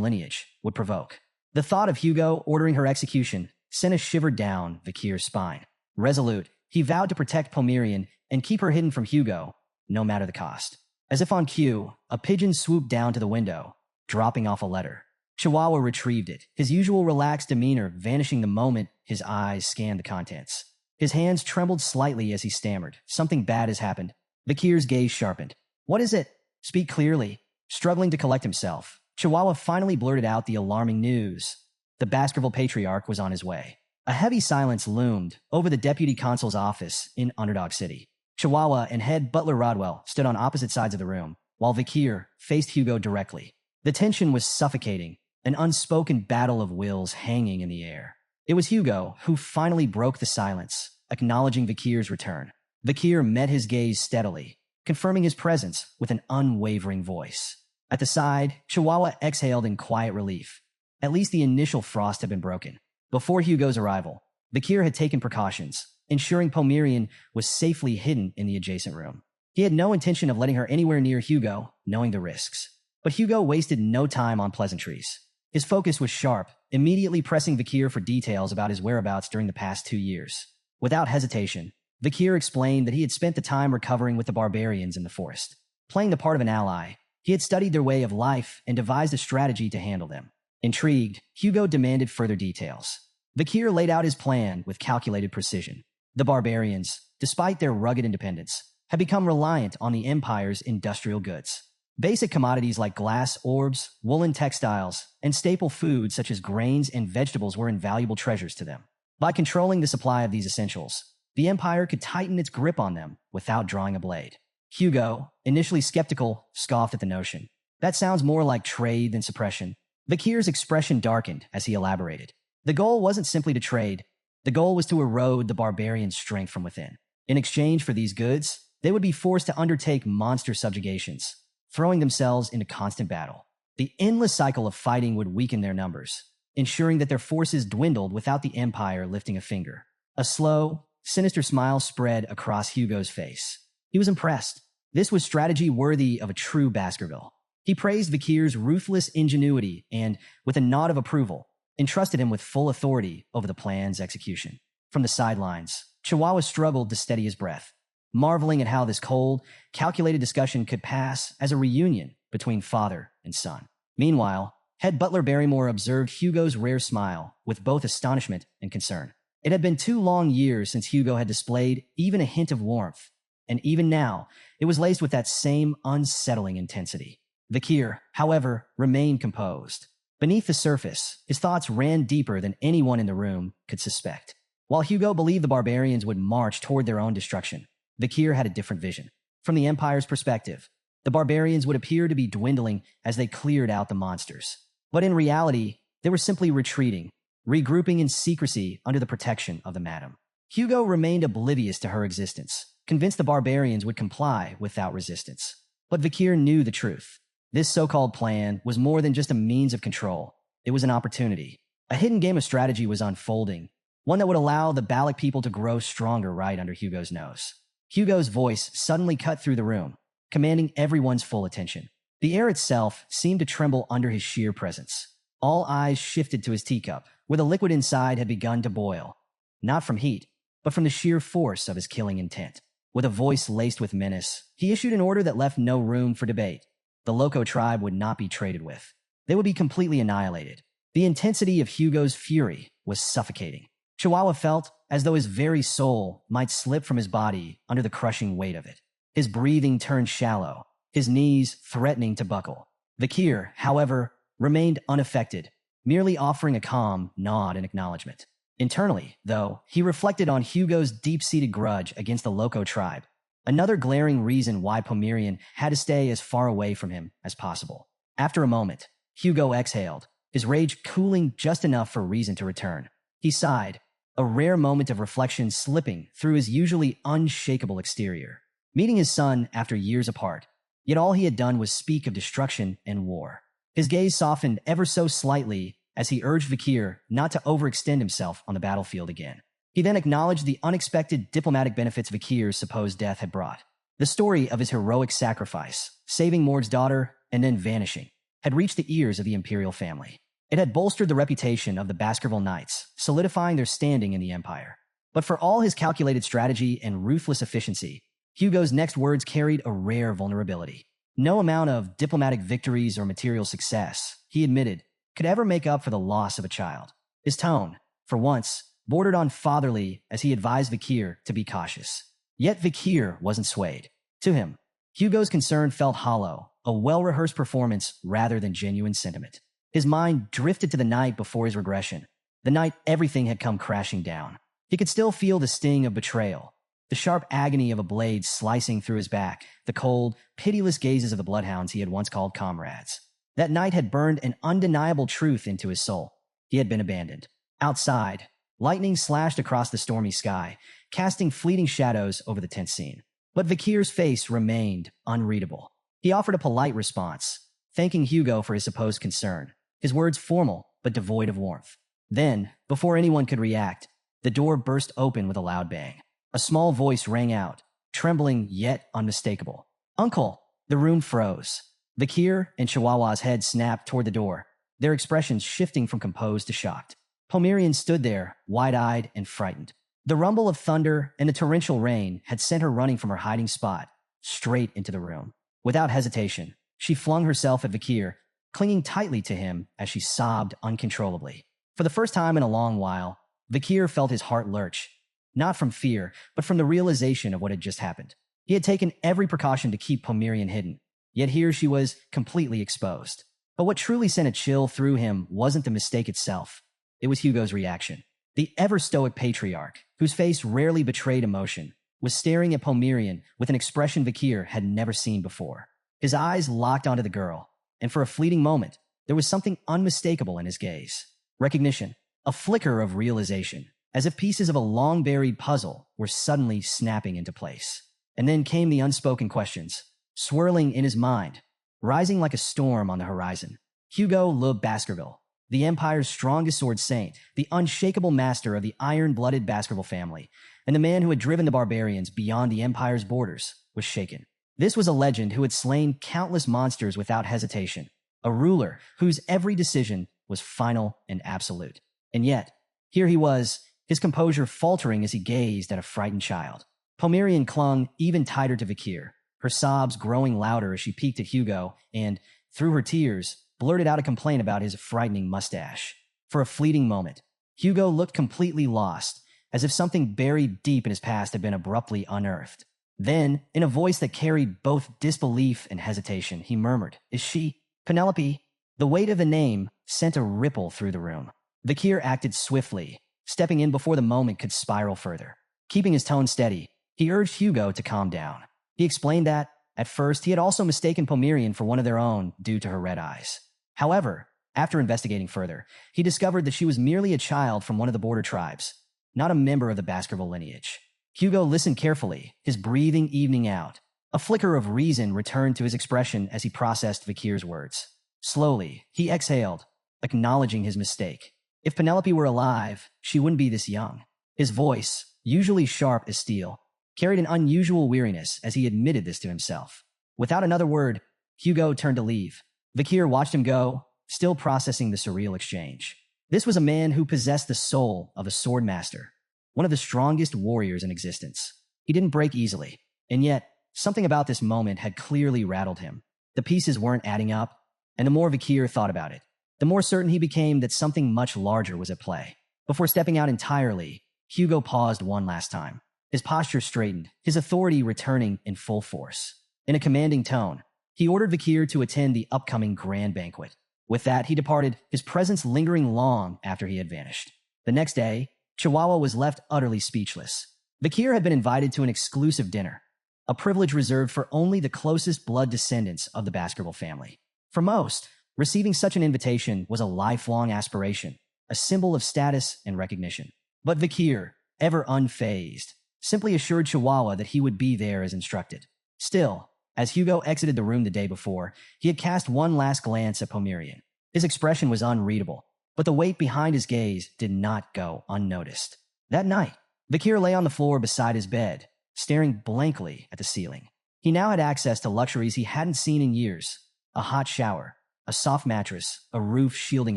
lineage would provoke. The thought of Hugo ordering her execution sent a shiver down Vakir's spine. Resolute, he vowed to protect Pomerian and keep her hidden from Hugo, no matter the cost. As if on cue, a pigeon swooped down to the window, dropping off a letter. Chihuahua retrieved it, his usual relaxed demeanor vanishing the moment his eyes scanned the contents. His hands trembled slightly as he stammered. Something bad has happened. Vakir's gaze sharpened. What is it? Speak clearly. Struggling to collect himself, Chihuahua finally blurted out the alarming news. The Baskerville Patriarch was on his way. A heavy silence loomed over the deputy consul's office in Underdog City. Chihuahua and head Butler Rodwell stood on opposite sides of the room, while Vakir faced Hugo directly. The tension was suffocating, an unspoken battle of wills hanging in the air. It was Hugo who finally broke the silence, acknowledging Vakir's return. Vakir met his gaze steadily, confirming his presence with an unwavering voice. At the side, Chihuahua exhaled in quiet relief. At least the initial frost had been broken. Before Hugo's arrival, Vakir had taken precautions, ensuring Pomerian was safely hidden in the adjacent room. He had no intention of letting her anywhere near Hugo, knowing the risks. But Hugo wasted no time on pleasantries. His focus was sharp, immediately pressing Vakir for details about his whereabouts during the past 2 years. Without hesitation, Vakir explained that he had spent the time recovering with the barbarians in the forest. Playing the part of an ally, he had studied their way of life and devised a strategy to handle them. Intrigued, Hugo demanded further details. Vakir laid out his plan with calculated precision. The barbarians, despite their rugged independence, had become reliant on the Empire's industrial goods. Basic commodities like glass orbs, woolen textiles, and staple foods such as grains and vegetables were invaluable treasures to them. By controlling the supply of these essentials, the Empire could tighten its grip on them without drawing a blade. Hugo, initially skeptical, scoffed at the notion. That sounds more like trade than suppression. Vakir's expression darkened as he elaborated. The goal wasn't simply to trade. The goal was to erode the barbarians' strength from within. In exchange for these goods, they would be forced to undertake monster subjugations, throwing themselves into constant battle. The endless cycle of fighting would weaken their numbers, ensuring that their forces dwindled without the Empire lifting a finger. A slow, sinister smile spread across Hugo's face. He was impressed. This was strategy worthy of a true Baskerville. He praised Vakir's ruthless ingenuity and, with a nod of approval, entrusted him with full authority over the plan's execution. From the sidelines, Chihuahua struggled to steady his breath, marveling at how this cold, calculated discussion could pass as a reunion between father and son. Meanwhile, head butler Barrymore observed Hugo's rare smile with both astonishment and concern. It had been 2 long years since Hugo had displayed even a hint of warmth, and even now, it was laced with that same unsettling intensity. Vakir, however, remained composed. Beneath the surface, his thoughts ran deeper than anyone in the room could suspect. While Hugo believed the barbarians would march toward their own destruction, Vakir had a different vision. From the Empire's perspective, the barbarians would appear to be dwindling as they cleared out the monsters. But in reality, they were simply retreating, regrouping in secrecy under the protection of the Madam. Hugo remained oblivious to her existence, convinced the barbarians would comply without resistance. But Vakir knew the truth. This so-called plan was more than just a means of control. It was an opportunity. A hidden game of strategy was unfolding, one that would allow the Balak people to grow stronger right under Hugo's nose. Hugo's voice suddenly cut through the room, commanding everyone's full attention. The air itself seemed to tremble under his sheer presence. All eyes shifted to his teacup, where the liquid inside had begun to boil, not from heat, but from the sheer force of his killing intent. With a voice laced with menace, he issued an order that left no room for debate. The Loco tribe would not be traded with. They would be completely annihilated. The intensity of Hugo's fury was suffocating. Chihuahua felt as though his very soul might slip from his body under the crushing weight of it. His breathing turned shallow, his knees threatening to buckle. Vakir, however, remained unaffected, merely offering a calm nod in acknowledgement. Internally, though, he reflected on Hugo's deep-seated grudge against the Loco tribe, another glaring reason why Pomerian had to stay as far away from him as possible. After a moment, Hugo exhaled, his rage cooling just enough for reason to return. He sighed, a rare moment of reflection slipping through his usually unshakable exterior. Meeting his son after years apart, yet all he had done was speak of destruction and war. His gaze softened ever so slightly as he urged Vakir not to overextend himself on the battlefield again. He then acknowledged the unexpected diplomatic benefits Vakir's supposed death had brought. The story of his heroic sacrifice, saving Morg's daughter and then vanishing, had reached the ears of the imperial family. It had bolstered the reputation of the Baskerville Knights, solidifying their standing in the Empire. But for all his calculated strategy and ruthless efficiency, Hugo's next words carried a rare vulnerability. No amount of diplomatic victories or material success, he admitted, could ever make up for the loss of a child. His tone, for once, bordered on fatherly as he advised Vakir to be cautious. Yet Vakir wasn't swayed. To him, Hugo's concern felt hollow, a well-rehearsed performance rather than genuine sentiment. His mind drifted to the night before his regression, the night everything had come crashing down. He could still feel the sting of betrayal, the sharp agony of a blade slicing through his back, the cold, pitiless gazes of the bloodhounds he had once called comrades. That night had burned an undeniable truth into his soul. He had been abandoned. Outside, lightning slashed across the stormy sky, casting fleeting shadows over the tense scene. But Vakir's face remained unreadable. He offered a polite response, thanking Hugo for his supposed concern, his words formal but devoid of warmth. Then, before anyone could react, the door burst open with a loud bang. A small voice rang out, trembling yet unmistakable. "Uncle!" The room froze. Vakir and Chihuahua's head snapped toward the door, their expressions shifting from composed to shocked. Pomerian stood there, wide-eyed and frightened. The rumble of thunder and the torrential rain had sent her running from her hiding spot, straight into the room. Without hesitation, she flung herself at Vakir, clinging tightly to him as she sobbed uncontrollably. For the first time in a long while, Vakir felt his heart lurch, not from fear, but from the realization of what had just happened. He had taken every precaution to keep Pomerian hidden, yet here she was completely exposed. But what truly sent a chill through him wasn't the mistake itself. It was Hugo's reaction. The ever-stoic Patriarch, whose face rarely betrayed emotion, was staring at Pomerian with an expression Vakir had never seen before. His eyes locked onto the girl, and for a fleeting moment, there was something unmistakable in his gaze. Recognition, a flicker of realization, as if pieces of a long-buried puzzle were suddenly snapping into place. And then came the unspoken questions, swirling in his mind, rising like a storm on the horizon. Hugo Le Baskerville, the Empire's strongest sword saint, the unshakable master of the iron-blooded Baskerville family, and the man who had driven the barbarians beyond the Empire's borders, was shaken. This was a legend who had slain countless monsters without hesitation, a ruler whose every decision was final and absolute. And yet, here he was, his composure faltering as he gazed at a frightened child. Pomerian clung even tighter to Vakir, her sobs growing louder as she peeked at Hugo and, through her tears, blurted out a complaint about his frightening mustache. For a fleeting moment, Hugo looked completely lost, as if something buried deep in his past had been abruptly unearthed. Then, in a voice that carried both disbelief and hesitation, he murmured, "Is she Penelope?" The weight of the name sent a ripple through the room. Vakir acted swiftly, stepping in before the moment could spiral further. Keeping his tone steady, he urged Hugo to calm down. He explained that, at first, he had also mistaken Pomerian for one of their own due to her red eyes. However, after investigating further, he discovered that she was merely a child from one of the border tribes, not a member of the Baskerville lineage. Hugo listened carefully, his breathing evening out. A flicker of reason returned to his expression as he processed Vakir's words. Slowly, he exhaled, acknowledging his mistake. If Penelope were alive, she wouldn't be this young. His voice, usually sharp as steel, carried an unusual weariness as he admitted this to himself. Without another word, Hugo turned to leave. Vakir watched him go, still processing the surreal exchange. This was a man who possessed the soul of a Swordmaster, one of the strongest warriors in existence. He didn't break easily, and yet, something about this moment had clearly rattled him. The pieces weren't adding up, and the more Vakir thought about it, the more certain he became that something much larger was at play. Before stepping out entirely, Hugo paused one last time. His posture straightened, his authority returning in full force. In a commanding tone, he ordered Vakir to attend the upcoming grand banquet. With that, he departed, his presence lingering long after he had vanished. The next day, Chihuahua was left utterly speechless. Vakir had been invited to an exclusive dinner, a privilege reserved for only the closest blood descendants of the Baskerville family. For most, receiving such an invitation was a lifelong aspiration, a symbol of status and recognition. But Vakir, ever unfazed, simply assured Chihuahua that he would be there as instructed. Still, as Hugo exited the room the day before, he had cast one last glance at Pomerian. His expression was unreadable, but the weight behind his gaze did not go unnoticed. That night, Vakir lay on the floor beside his bed, staring blankly at the ceiling. He now had access to luxuries he hadn't seen in years: a hot shower, a soft mattress, a roof shielding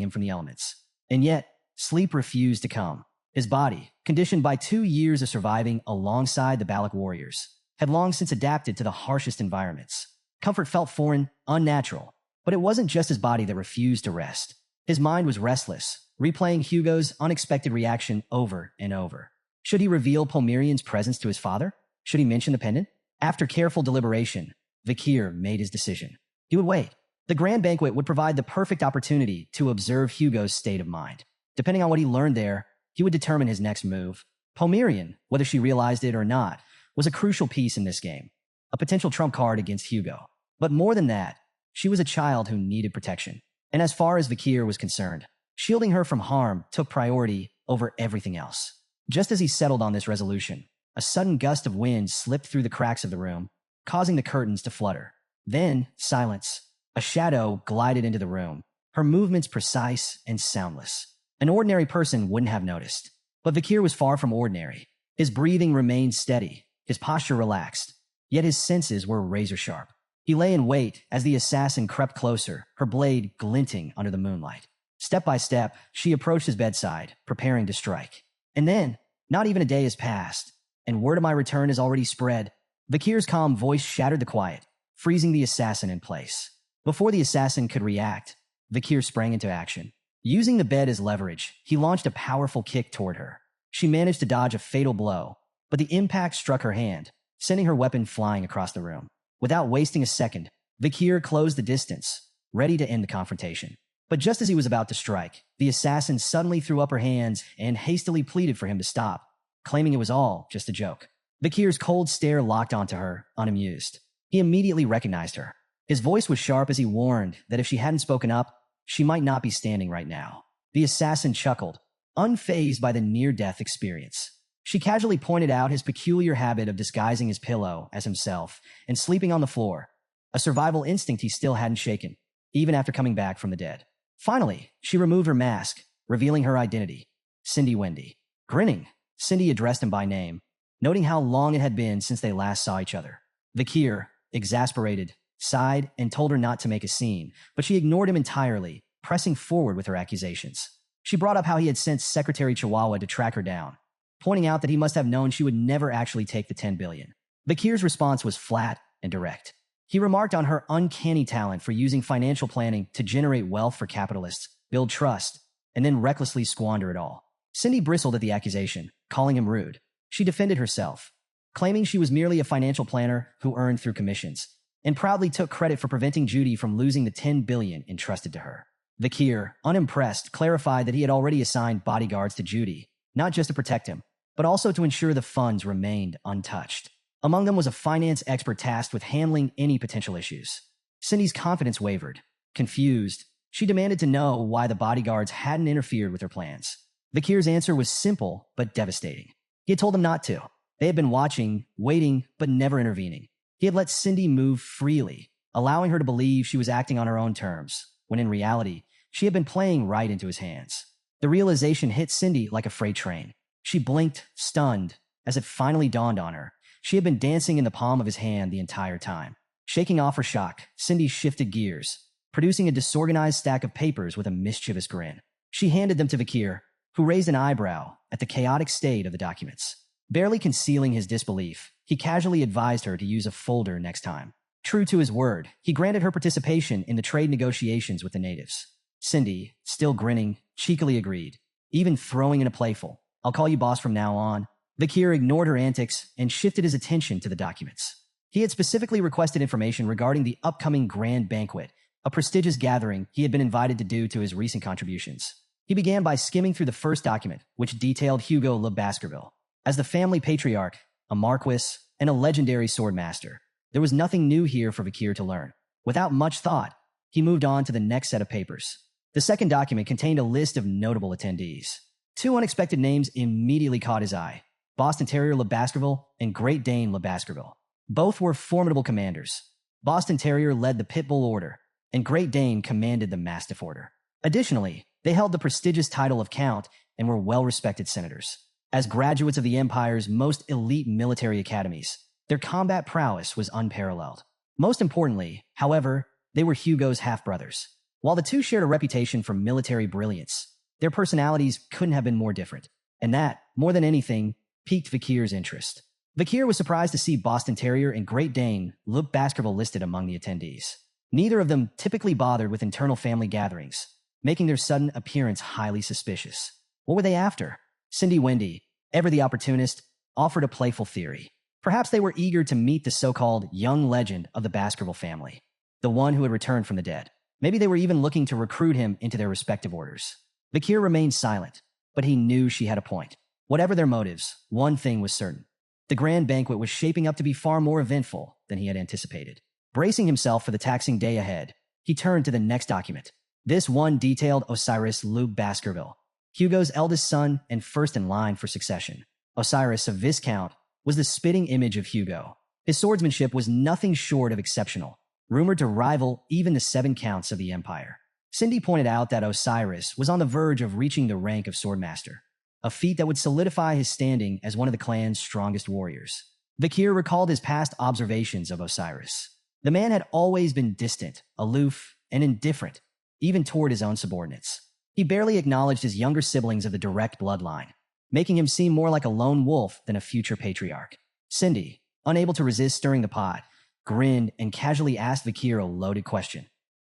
him from the elements. And yet, sleep refused to come. His body, conditioned by 2 years of surviving alongside the Balak warriors, had long since adapted to the harshest environments. Comfort felt foreign, unnatural, but it wasn't just his body that refused to rest. His mind was restless, replaying Hugo's unexpected reaction over and over. Should he reveal Pomerian's presence to his father? Should he mention the pendant? After careful deliberation, Vakir made his decision. He would wait. The grand banquet would provide the perfect opportunity to observe Hugo's state of mind. Depending on what he learned there, he would determine his next move. Pomerian, whether she realized it or not, was a crucial piece in this game, a potential trump card against Hugo. But more than that, she was a child who needed protection. And as far as Vakir was concerned, shielding her from harm took priority over everything else. Just as he settled on this resolution, a sudden gust of wind slipped through the cracks of the room, causing the curtains to flutter. Then, silence. A shadow glided into the room, her movements precise and soundless. An ordinary person wouldn't have noticed. But Vakir was far from ordinary. His breathing remained steady, his posture relaxed, yet his senses were razor-sharp. He lay in wait as the assassin crept closer, her blade glinting under the moonlight. Step by step, she approached his bedside, preparing to strike. And then, not even a day has passed, and word of my return has already spread. Vakir's calm voice shattered the quiet, freezing the assassin in place. Before the assassin could react, Vakir sprang into action. Using the bed as leverage, he launched a powerful kick toward her. She managed to dodge a fatal blow, but the impact struck her hand, sending her weapon flying across the room. Without wasting a second, Vakir closed the distance, ready to end the confrontation. But just as he was about to strike, the assassin suddenly threw up her hands and hastily pleaded for him to stop, claiming it was all just a joke. Vakir's cold stare locked onto her, unamused. He immediately recognized her. His voice was sharp as he warned that if she hadn't spoken up, she might not be standing right now. The assassin chuckled, unfazed by the near-death experience. She casually pointed out his peculiar habit of disguising his pillow as himself and sleeping on the floor, a survival instinct he still hadn't shaken, even after coming back from the dead. Finally, she removed her mask, revealing her identity: Cindy Wendy. Grinning, Cindy addressed him by name, noting how long it had been since they last saw each other. Vakir, exasperated, sighed and told her not to make a scene, but she ignored him entirely, pressing forward with her accusations. She brought up how he had sent Secretary Chihuahua to track her down, pointing out that he must have known she would never actually take the 10 billion. Vakir's response was flat and direct. He remarked on her uncanny talent for using financial planning to generate wealth for capitalists, build trust, and then recklessly squander it all. Cindy bristled at the accusation, calling him rude. She defended herself, claiming she was merely a financial planner who earned through commissions, and proudly took credit for preventing Judy from losing the $10 billion entrusted to her. Vakir, unimpressed, clarified that he had already assigned bodyguards to Judy, not just to protect him, but also to ensure the funds remained untouched. Among them was a finance expert tasked with handling any potential issues. Cindy's confidence wavered. Confused, she demanded to know why the bodyguards hadn't interfered with her plans. Vakir's answer was simple but devastating. He had told them not to. They had been watching, waiting, but never intervening. He had let Cindy move freely, allowing her to believe she was acting on her own terms, when in reality, she had been playing right into his hands. The realization hit Cindy like a freight train. She blinked, stunned, as it finally dawned on her. She had been dancing in the palm of his hand the entire time. Shaking off her shock, Cindy shifted gears, producing a disorganized stack of papers with a mischievous grin. She handed them to Vakir, who raised an eyebrow at the chaotic state of the documents. Barely concealing his disbelief, he casually advised her to use a folder next time. True to his word, he granted her participation in the trade negotiations with the natives. Cindy, still grinning, cheekily agreed, even throwing in a playful, "I'll call you boss from now on." Vakir ignored her antics and shifted his attention to the documents. He had specifically requested information regarding the upcoming grand banquet, a prestigious gathering he had been invited to due to his recent contributions. He began by skimming through the first document, which detailed Hugo Le Baskerville as the family patriarch, a marquis, and a legendary swordmaster. There was nothing new here for Vakir to learn. Without much thought, he moved on to the next set of papers. The second document contained a list of notable attendees. Two unexpected names immediately caught his eye: Boston Terrier Le Baskerville and Great Dane Le Baskerville. Both were formidable commanders. Boston Terrier led the Pitbull Order, and Great Dane commanded the Mastiff Order. Additionally, they held the prestigious title of Count and were well-respected senators. As graduates of the Empire's most elite military academies, their combat prowess was unparalleled. Most importantly, however, they were Hugo's half-brothers. While the two shared a reputation for military brilliance, their personalities couldn't have been more different, and that, more than anything, piqued Vakir's interest. Vakir was surprised to see Boston Terrier and Great Dane Le Baskerville listed among the attendees. Neither of them typically bothered with internal family gatherings, making their sudden appearance highly suspicious. What were they after? Cindy Wendy, ever the opportunist, offered a playful theory. Perhaps they were eager to meet the so-called young legend of the Baskerville family, the one who had returned from the dead. Maybe they were even looking to recruit him into their respective orders. Vakir remained silent, but he knew she had a point. Whatever their motives, one thing was certain. The grand banquet was shaping up to be far more eventful than he had anticipated. Bracing himself for the taxing day ahead, he turned to the next document. This one detailed Osiris Le Baskerville, Hugo's eldest son and first in line for succession. Osiris, a Viscount, was the spitting image of Hugo. His swordsmanship was nothing short of exceptional, rumored to rival even the 7 counts of the Empire. Cindy pointed out that Osiris was on the verge of reaching the rank of Swordmaster, a feat that would solidify his standing as one of the clan's strongest warriors. Vakir recalled his past observations of Osiris. The man had always been distant, aloof, and indifferent, even toward his own subordinates. He barely acknowledged his younger siblings of the direct bloodline, making him seem more like a lone wolf than a future patriarch. Cindy, unable to resist stirring the pot, grinned and casually asked Vakir a loaded question.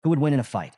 Who would win in a fight?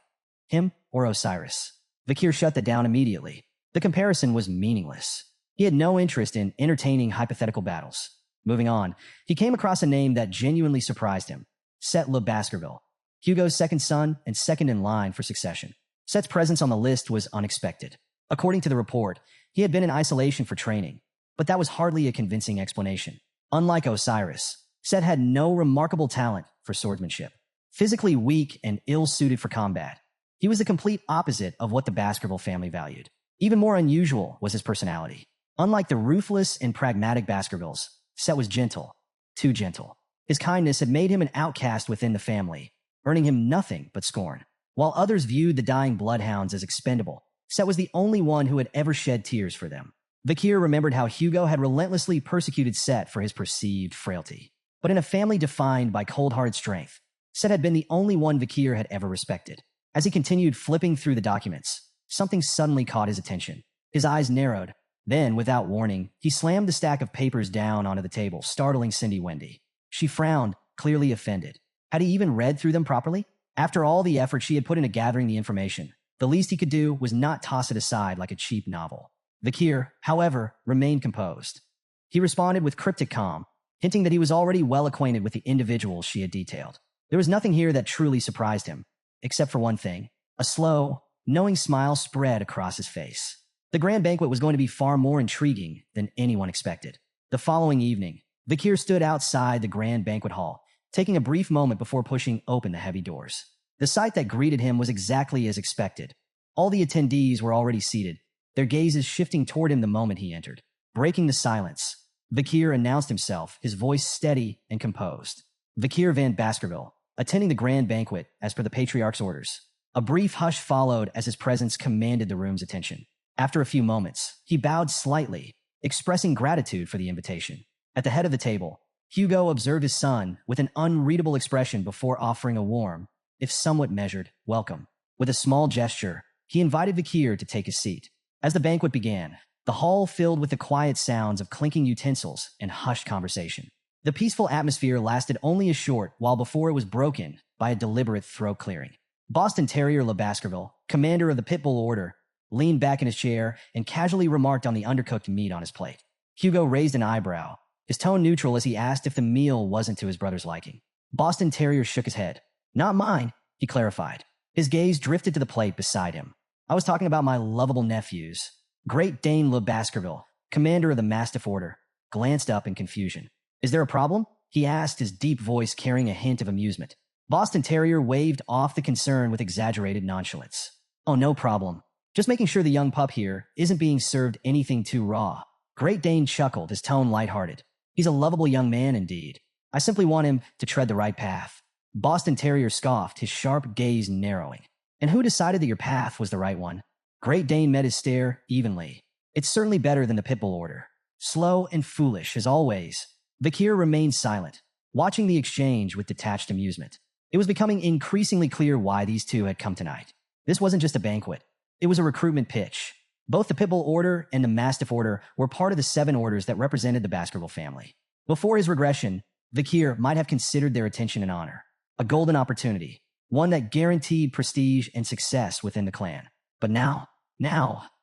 Him or Osiris? Vakir shut that down immediately. The comparison was meaningless. He had no interest in entertaining hypothetical battles. Moving on, he came across a name that genuinely surprised him: Set Le Baskerville, Hugo's second son and second in line for succession. Set's presence on the list was unexpected. According to the report, he had been in isolation for training, but that was hardly a convincing explanation. Unlike Osiris, Set had no remarkable talent for swordsmanship. Physically weak and ill-suited for combat, he was the complete opposite of what the Baskerville family valued. Even more unusual was his personality. Unlike the ruthless and pragmatic Baskervilles, Set was gentle, too gentle. His kindness had made him an outcast within the family, earning him nothing but scorn. While others viewed the dying bloodhounds as expendable, Set was the only one who had ever shed tears for them. Vakir remembered how Hugo had relentlessly persecuted Set for his perceived frailty. But in a family defined by cold-hearted strength, Set had been the only one Vakir had ever respected. As he continued flipping through the documents, something suddenly caught his attention. His eyes narrowed. Then, without warning, he slammed the stack of papers down onto the table, startling Cindy Wendy. She frowned, clearly offended. Had he even read through them properly? After all the effort she had put into gathering the information, the least he could do was not toss it aside like a cheap novel. Vakir, however, remained composed. He responded with cryptic calm, hinting that he was already well acquainted with the individuals she had detailed. There was nothing here that truly surprised him, except for one thing. A slow, knowing smile spread across his face. The grand banquet was going to be far more intriguing than anyone expected. The following evening, Vakir stood outside the grand banquet hall, taking a brief moment before pushing open the heavy doors. The sight that greeted him was exactly as expected. All the attendees were already seated, their gazes shifting toward him the moment he entered. Breaking the silence, Vakir announced himself, his voice steady and composed. Vakir van Baskerville, attending the grand banquet as per the Patriarch's orders. A brief hush followed as his presence commanded the room's attention. After a few moments, he bowed slightly, expressing gratitude for the invitation. At the head of the table, Hugo observed his son with an unreadable expression before offering a warm, if somewhat measured, welcome. With a small gesture, he invited Vakir to take his seat. As the banquet began, the hall filled with the quiet sounds of clinking utensils and hushed conversation. The peaceful atmosphere lasted only a short while before it was broken by a deliberate throat clearing. Boston Terrier Le Baskerville, commander of the Pitbull Order, leaned back in his chair and casually remarked on the undercooked meat on his plate. Hugo raised an eyebrow, his tone neutral as he asked if the meal wasn't to his brother's liking. Boston Terrier shook his head. Not mine, he clarified. His gaze drifted to the plate beside him. I was talking about my lovable nephews. Great Dane Le Baskerville, commander of the Mastiff Order, glanced up in confusion. Is there a problem? He asked, his deep voice carrying a hint of amusement. Boston Terrier waved off the concern with exaggerated nonchalance. Oh, no problem. Just making sure the young pup here isn't being served anything too raw. Great Dane chuckled, his tone lighthearted. He's a lovable young man indeed. I simply want him to tread the right path. Boston Terrier scoffed, his sharp gaze narrowing. And who decided that your path was the right one? Great Dane met his stare evenly. It's certainly better than the Pitbull Order. Slow and foolish, as always. Vakir remained silent, watching the exchange with detached amusement. It was becoming increasingly clear why these two had come tonight. This wasn't just a banquet. It was a recruitment pitch. Both the Pitbull Order and the Mastiff Order were part of the 7 orders that represented the Baskerville family. Before his regression, Vakir might have considered their attention and honor. A golden opportunity, one that guaranteed prestige and success within the clan. But now,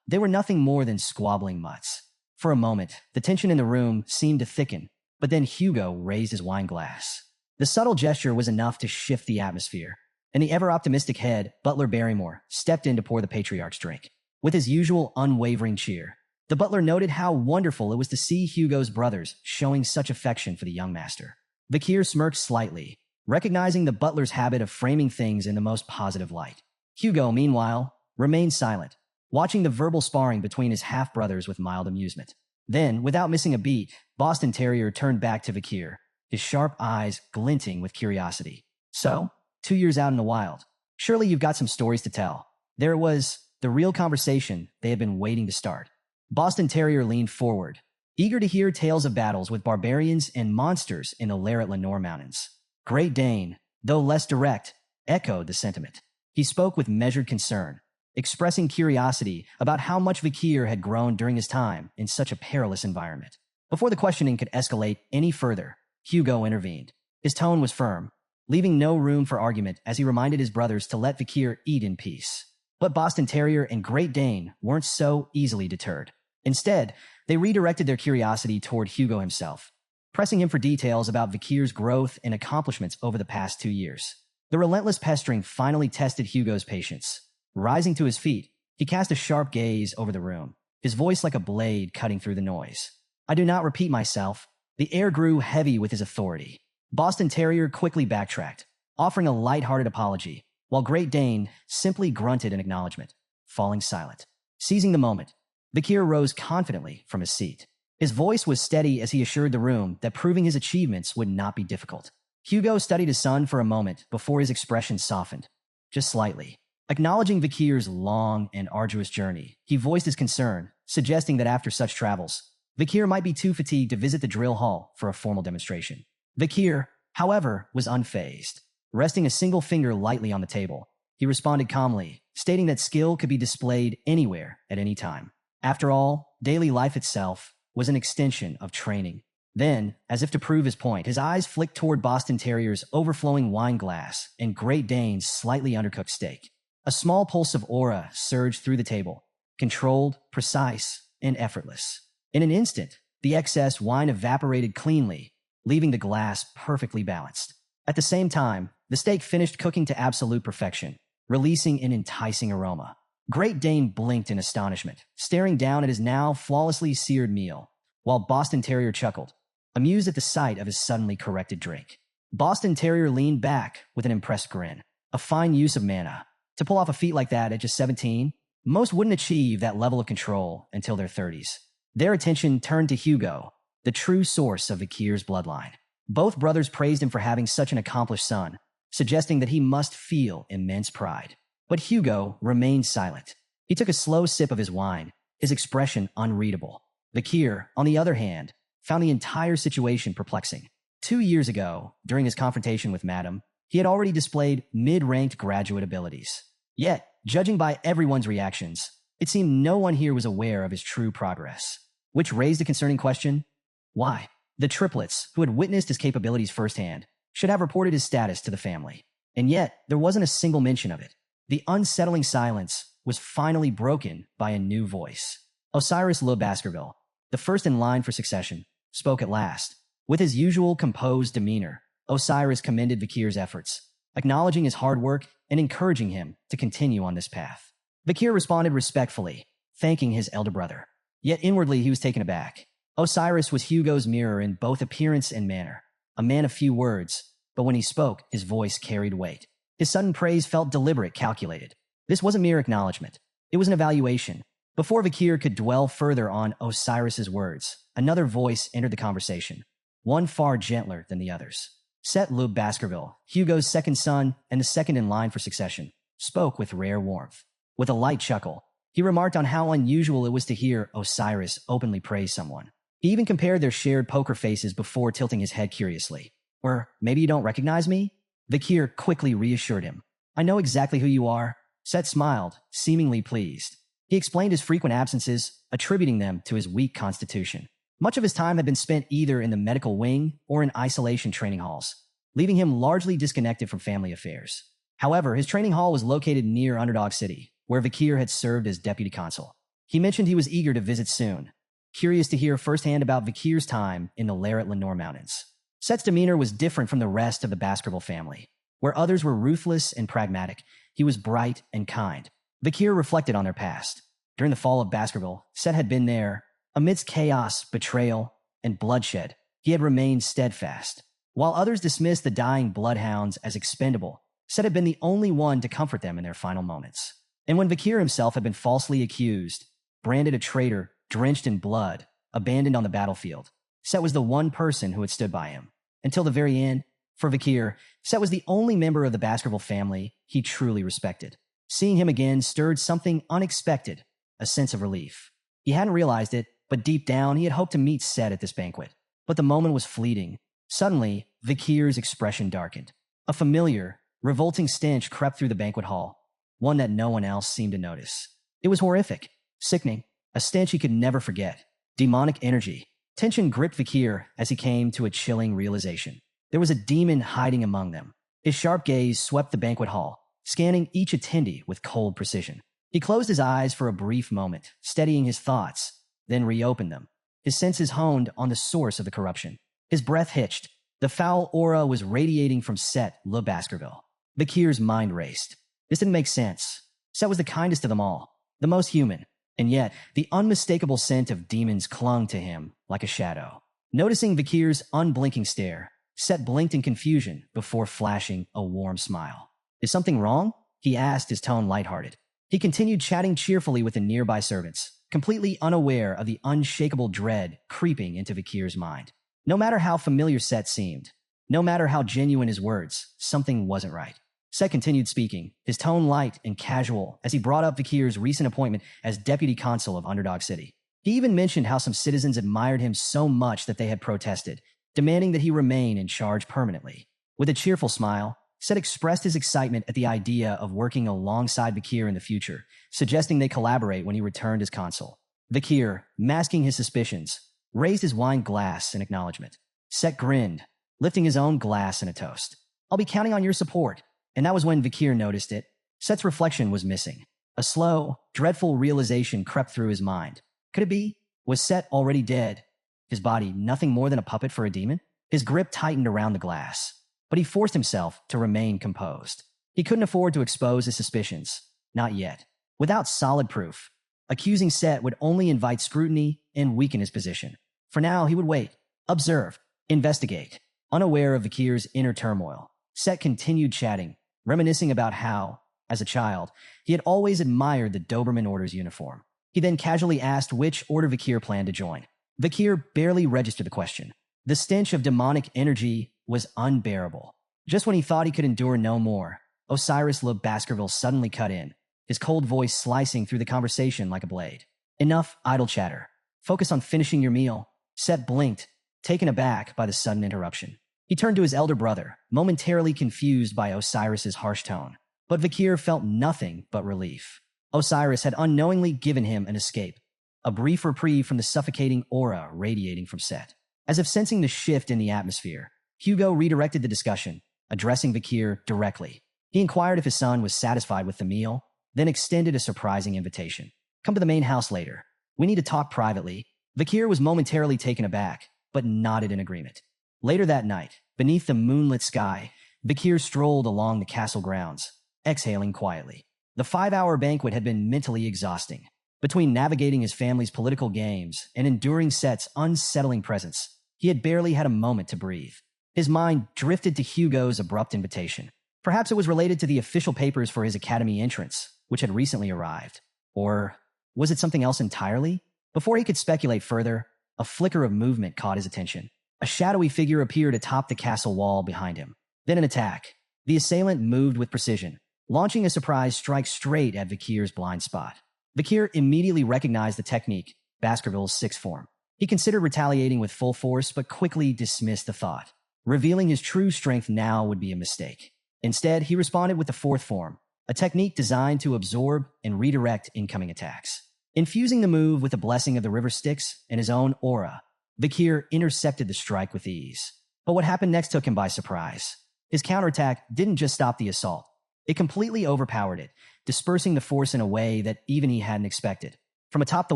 they were nothing more than squabbling mutts. For a moment, the tension in the room seemed to thicken, but then Hugo raised his wine glass. The subtle gesture was enough to shift the atmosphere, and the ever-optimistic head, Butler Barrymore, stepped in to pour the Patriarch's drink. With his usual unwavering cheer, the butler noted how wonderful it was to see Hugo's brothers showing such affection for the young master. Vakir smirked slightly, recognizing the butler's habit of framing things in the most positive light. Hugo, meanwhile, remained silent, watching the verbal sparring between his half-brothers with mild amusement. Then, without missing a beat, Boston Terrier turned back to Vakir, his sharp eyes glinting with curiosity. So, 2 years out in the wild. Surely you've got some stories to tell. There it was, the real conversation they had been waiting to start. Boston Terrier leaned forward, eager to hear tales of battles with barbarians and monsters in the Lair at Lenore Mountains. Great Dane, though less direct, echoed the sentiment. He spoke with measured concern, expressing curiosity about how much Vakir had grown during his time in such a perilous environment. Before the questioning could escalate any further, Hugo intervened. His tone was firm, leaving no room for argument as he reminded his brothers to let Vakir eat in peace. But Boston Terrier and Great Dane weren't so easily deterred. Instead, they redirected their curiosity toward Hugo himself, pressing him for details about Vakir's growth and accomplishments over the past 2 years. The relentless pestering finally tested Hugo's patience. Rising to his feet, he cast a sharp gaze over the room, his voice like a blade cutting through the noise. I do not repeat myself. The air grew heavy with his authority. Boston Terrier quickly backtracked, offering a light-hearted apology, while Great Dane simply grunted in acknowledgement, falling silent. Seizing the moment, Vakir rose confidently from his seat. His voice was steady as he assured the room that proving his achievements would not be difficult. Hugo studied his son for a moment before his expression softened, just slightly. Acknowledging Vakir's long and arduous journey, he voiced his concern, suggesting that after such travels, Vakir might be too fatigued to visit the drill hall for a formal demonstration. Vakir, however, was unfazed. Resting a single finger lightly on the table, he responded calmly, stating that skill could be displayed anywhere at any time. After all, daily life itself was an extension of training. Then, as if to prove his point, his eyes flicked toward Boston Terrier's overflowing wine glass and Great Dane's slightly undercooked steak. A small pulse of aura surged through the table, controlled, precise, and effortless. In an instant, the excess wine evaporated cleanly, leaving the glass perfectly balanced. At the same time, the steak finished cooking to absolute perfection, releasing an enticing aroma. Great Dane blinked in astonishment, staring down at his now flawlessly seared meal, while Boston Terrier chuckled, amused at the sight of his suddenly corrected drink. Boston Terrier leaned back with an impressed grin. A fine use of mana. To pull off a feat like that at just 17, most wouldn't achieve that level of control until their 30s. Their attention turned to Hugo, the true source of Vakir's bloodline. Both brothers praised him for having such an accomplished son, suggesting that he must feel immense pride. But Hugo remained silent. He took a slow sip of his wine, his expression unreadable. Vakir, on the other hand, found the entire situation perplexing. 2 years ago, during his confrontation with Madame, he had already displayed mid-ranked graduate abilities. Yet, judging by everyone's reactions, it seemed no one here was aware of his true progress. Which raised a concerning question: why? The triplets, who had witnessed his capabilities firsthand, should have reported his status to the family. And yet, there wasn't a single mention of it. The unsettling silence was finally broken by a new voice. Osiris Le Baskerville, the first in line for succession, spoke at last. With his usual composed demeanor, Osiris commended Vakir's efforts, acknowledging his hard work and encouraging him to continue on this path. Vakir responded respectfully, thanking his elder brother. Yet inwardly he was taken aback. Osiris was Hugo's mirror in both appearance and manner, a man of few words, but when he spoke, his voice carried weight. His sudden praise felt deliberate, calculated. This wasn't mere acknowledgement. It was an evaluation. Before Vakir could dwell further on Osiris's words, another voice entered the conversation, one far gentler than the others. Set Le Baskerville, Hugo's second son and the second in line for succession, spoke with rare warmth. With a light chuckle, he remarked on how unusual it was to hear Osiris openly praise someone. He even compared their shared poker faces before tilting his head curiously. Or maybe you don't recognize me? Vakir quickly reassured him. I know exactly who you are. Set smiled, seemingly pleased. He explained his frequent absences, attributing them to his weak constitution. Much of his time had been spent either in the medical wing or in isolation training halls, leaving him largely disconnected from family affairs. However, his training hall was located near Underdog City, where Vakir had served as deputy consul. He mentioned he was eager to visit soon, curious to hear firsthand about Vakir's time in the Larrett-Lenore Mountains. Set's demeanor was different from the rest of the Baskerville family. Where others were ruthless and pragmatic, he was bright and kind. Vakir reflected on their past. During the fall of Baskerville, Set had been there. Amidst chaos, betrayal, and bloodshed, he had remained steadfast. While others dismissed the dying bloodhounds as expendable, Set had been the only one to comfort them in their final moments. And when Vakir himself had been falsely accused, branded a traitor, drenched in blood, abandoned on the battlefield, Set was the one person who had stood by him. Until the very end, for Vakir, Set was the only member of the Baskerville family he truly respected. Seeing him again stirred something unexpected, a sense of relief. He hadn't realized it, but deep down he had hoped to meet Set at this banquet. But the moment was fleeting. Suddenly, Vakir's expression darkened. A familiar, revolting stench crept through the banquet hall, one that no one else seemed to notice. It was horrific, sickening, a stench he could never forget. Demonic energy. Tension gripped Vakir as he came to a chilling realization. There was a demon hiding among them. His sharp gaze swept the banquet hall, scanning each attendee with cold precision. He closed his eyes for a brief moment, steadying his thoughts, then reopened them. His senses honed on the source of the corruption. His breath hitched. The foul aura was radiating from Set Le Baskerville. Vakir's mind raced. This didn't make sense. Set was the kindest of them all, the most human, and yet the unmistakable scent of demons clung to him like a shadow. Noticing Vakir's unblinking stare, Set blinked in confusion before flashing a warm smile. Is something wrong? He asked, his tone lighthearted. He continued chatting cheerfully with the nearby servants, completely unaware of the unshakable dread creeping into Vakir's mind. No matter how familiar Set seemed, no matter how genuine his words, something wasn't right. Set continued speaking, his tone light and casual as he brought up Vakir's recent appointment as deputy consul of Underdog City. He even mentioned how some citizens admired him so much that they had protested, demanding that he remain in charge permanently. With a cheerful smile, Set expressed his excitement at the idea of working alongside Vakir in the future, suggesting they collaborate when he returned as consul. Vakir, masking his suspicions, raised his wine glass in acknowledgement. Set grinned, lifting his own glass in a toast. I'll be counting on your support. And that was when Vakir noticed it. Set's reflection was missing. A slow, dreadful realization crept through his mind. Could it be? Was Set already dead? His body nothing more than a puppet for a demon? His grip tightened around the glass, but he forced himself to remain composed. He couldn't afford to expose his suspicions. Not yet. Without solid proof, accusing Set would only invite scrutiny and weaken his position. For now, he would wait, observe, investigate. Unaware of Vakir's inner turmoil, Set continued chatting, reminiscing about how, as a child, he had always admired the Doberman Order's uniform. He then casually asked which order Vakir planned to join. Vakir barely registered the question. The stench of demonic energy was unbearable. Just when he thought he could endure no more, Osiris Le Baskerville suddenly cut in, his cold voice slicing through the conversation like a blade. Enough idle chatter. Focus on finishing your meal. Set blinked, taken aback by the sudden interruption. He turned to his elder brother, momentarily confused by Osiris's harsh tone. But Vakir felt nothing but relief. Osiris had unknowingly given him an escape, a brief reprieve from the suffocating aura radiating from Set. As if sensing the shift in the atmosphere, Hugo redirected the discussion, addressing Vakir directly. He inquired if his son was satisfied with the meal, then extended a surprising invitation. Come to the main house later. We need to talk privately. Vakir was momentarily taken aback, but nodded in agreement. Later that night, beneath the moonlit sky, Vakir strolled along the castle grounds, exhaling quietly. The 5-hour banquet had been mentally exhausting. Between navigating his family's political games and enduring Set's unsettling presence, he had barely had a moment to breathe. His mind drifted to Hugo's abrupt invitation. Perhaps it was related to the official papers for his academy entrance, which had recently arrived. Or was it something else entirely? Before he could speculate further, a flicker of movement caught his attention. A shadowy figure appeared atop the castle wall behind him. Then an attack. The assailant moved with precision, launching a surprise strike straight at Vakir's blind spot. Vakir immediately recognized the technique, Baskerville's sixth form. He considered retaliating with full force, but quickly dismissed the thought. Revealing his true strength now would be a mistake. Instead, he responded with the fourth form, a technique designed to absorb and redirect incoming attacks. Infusing the move with the blessing of the river Styx and his own aura, Vakir intercepted the strike with ease. But what happened next took him by surprise. His counterattack didn't just stop the assault. It completely overpowered it, dispersing the force in a way that even he hadn't expected. From atop the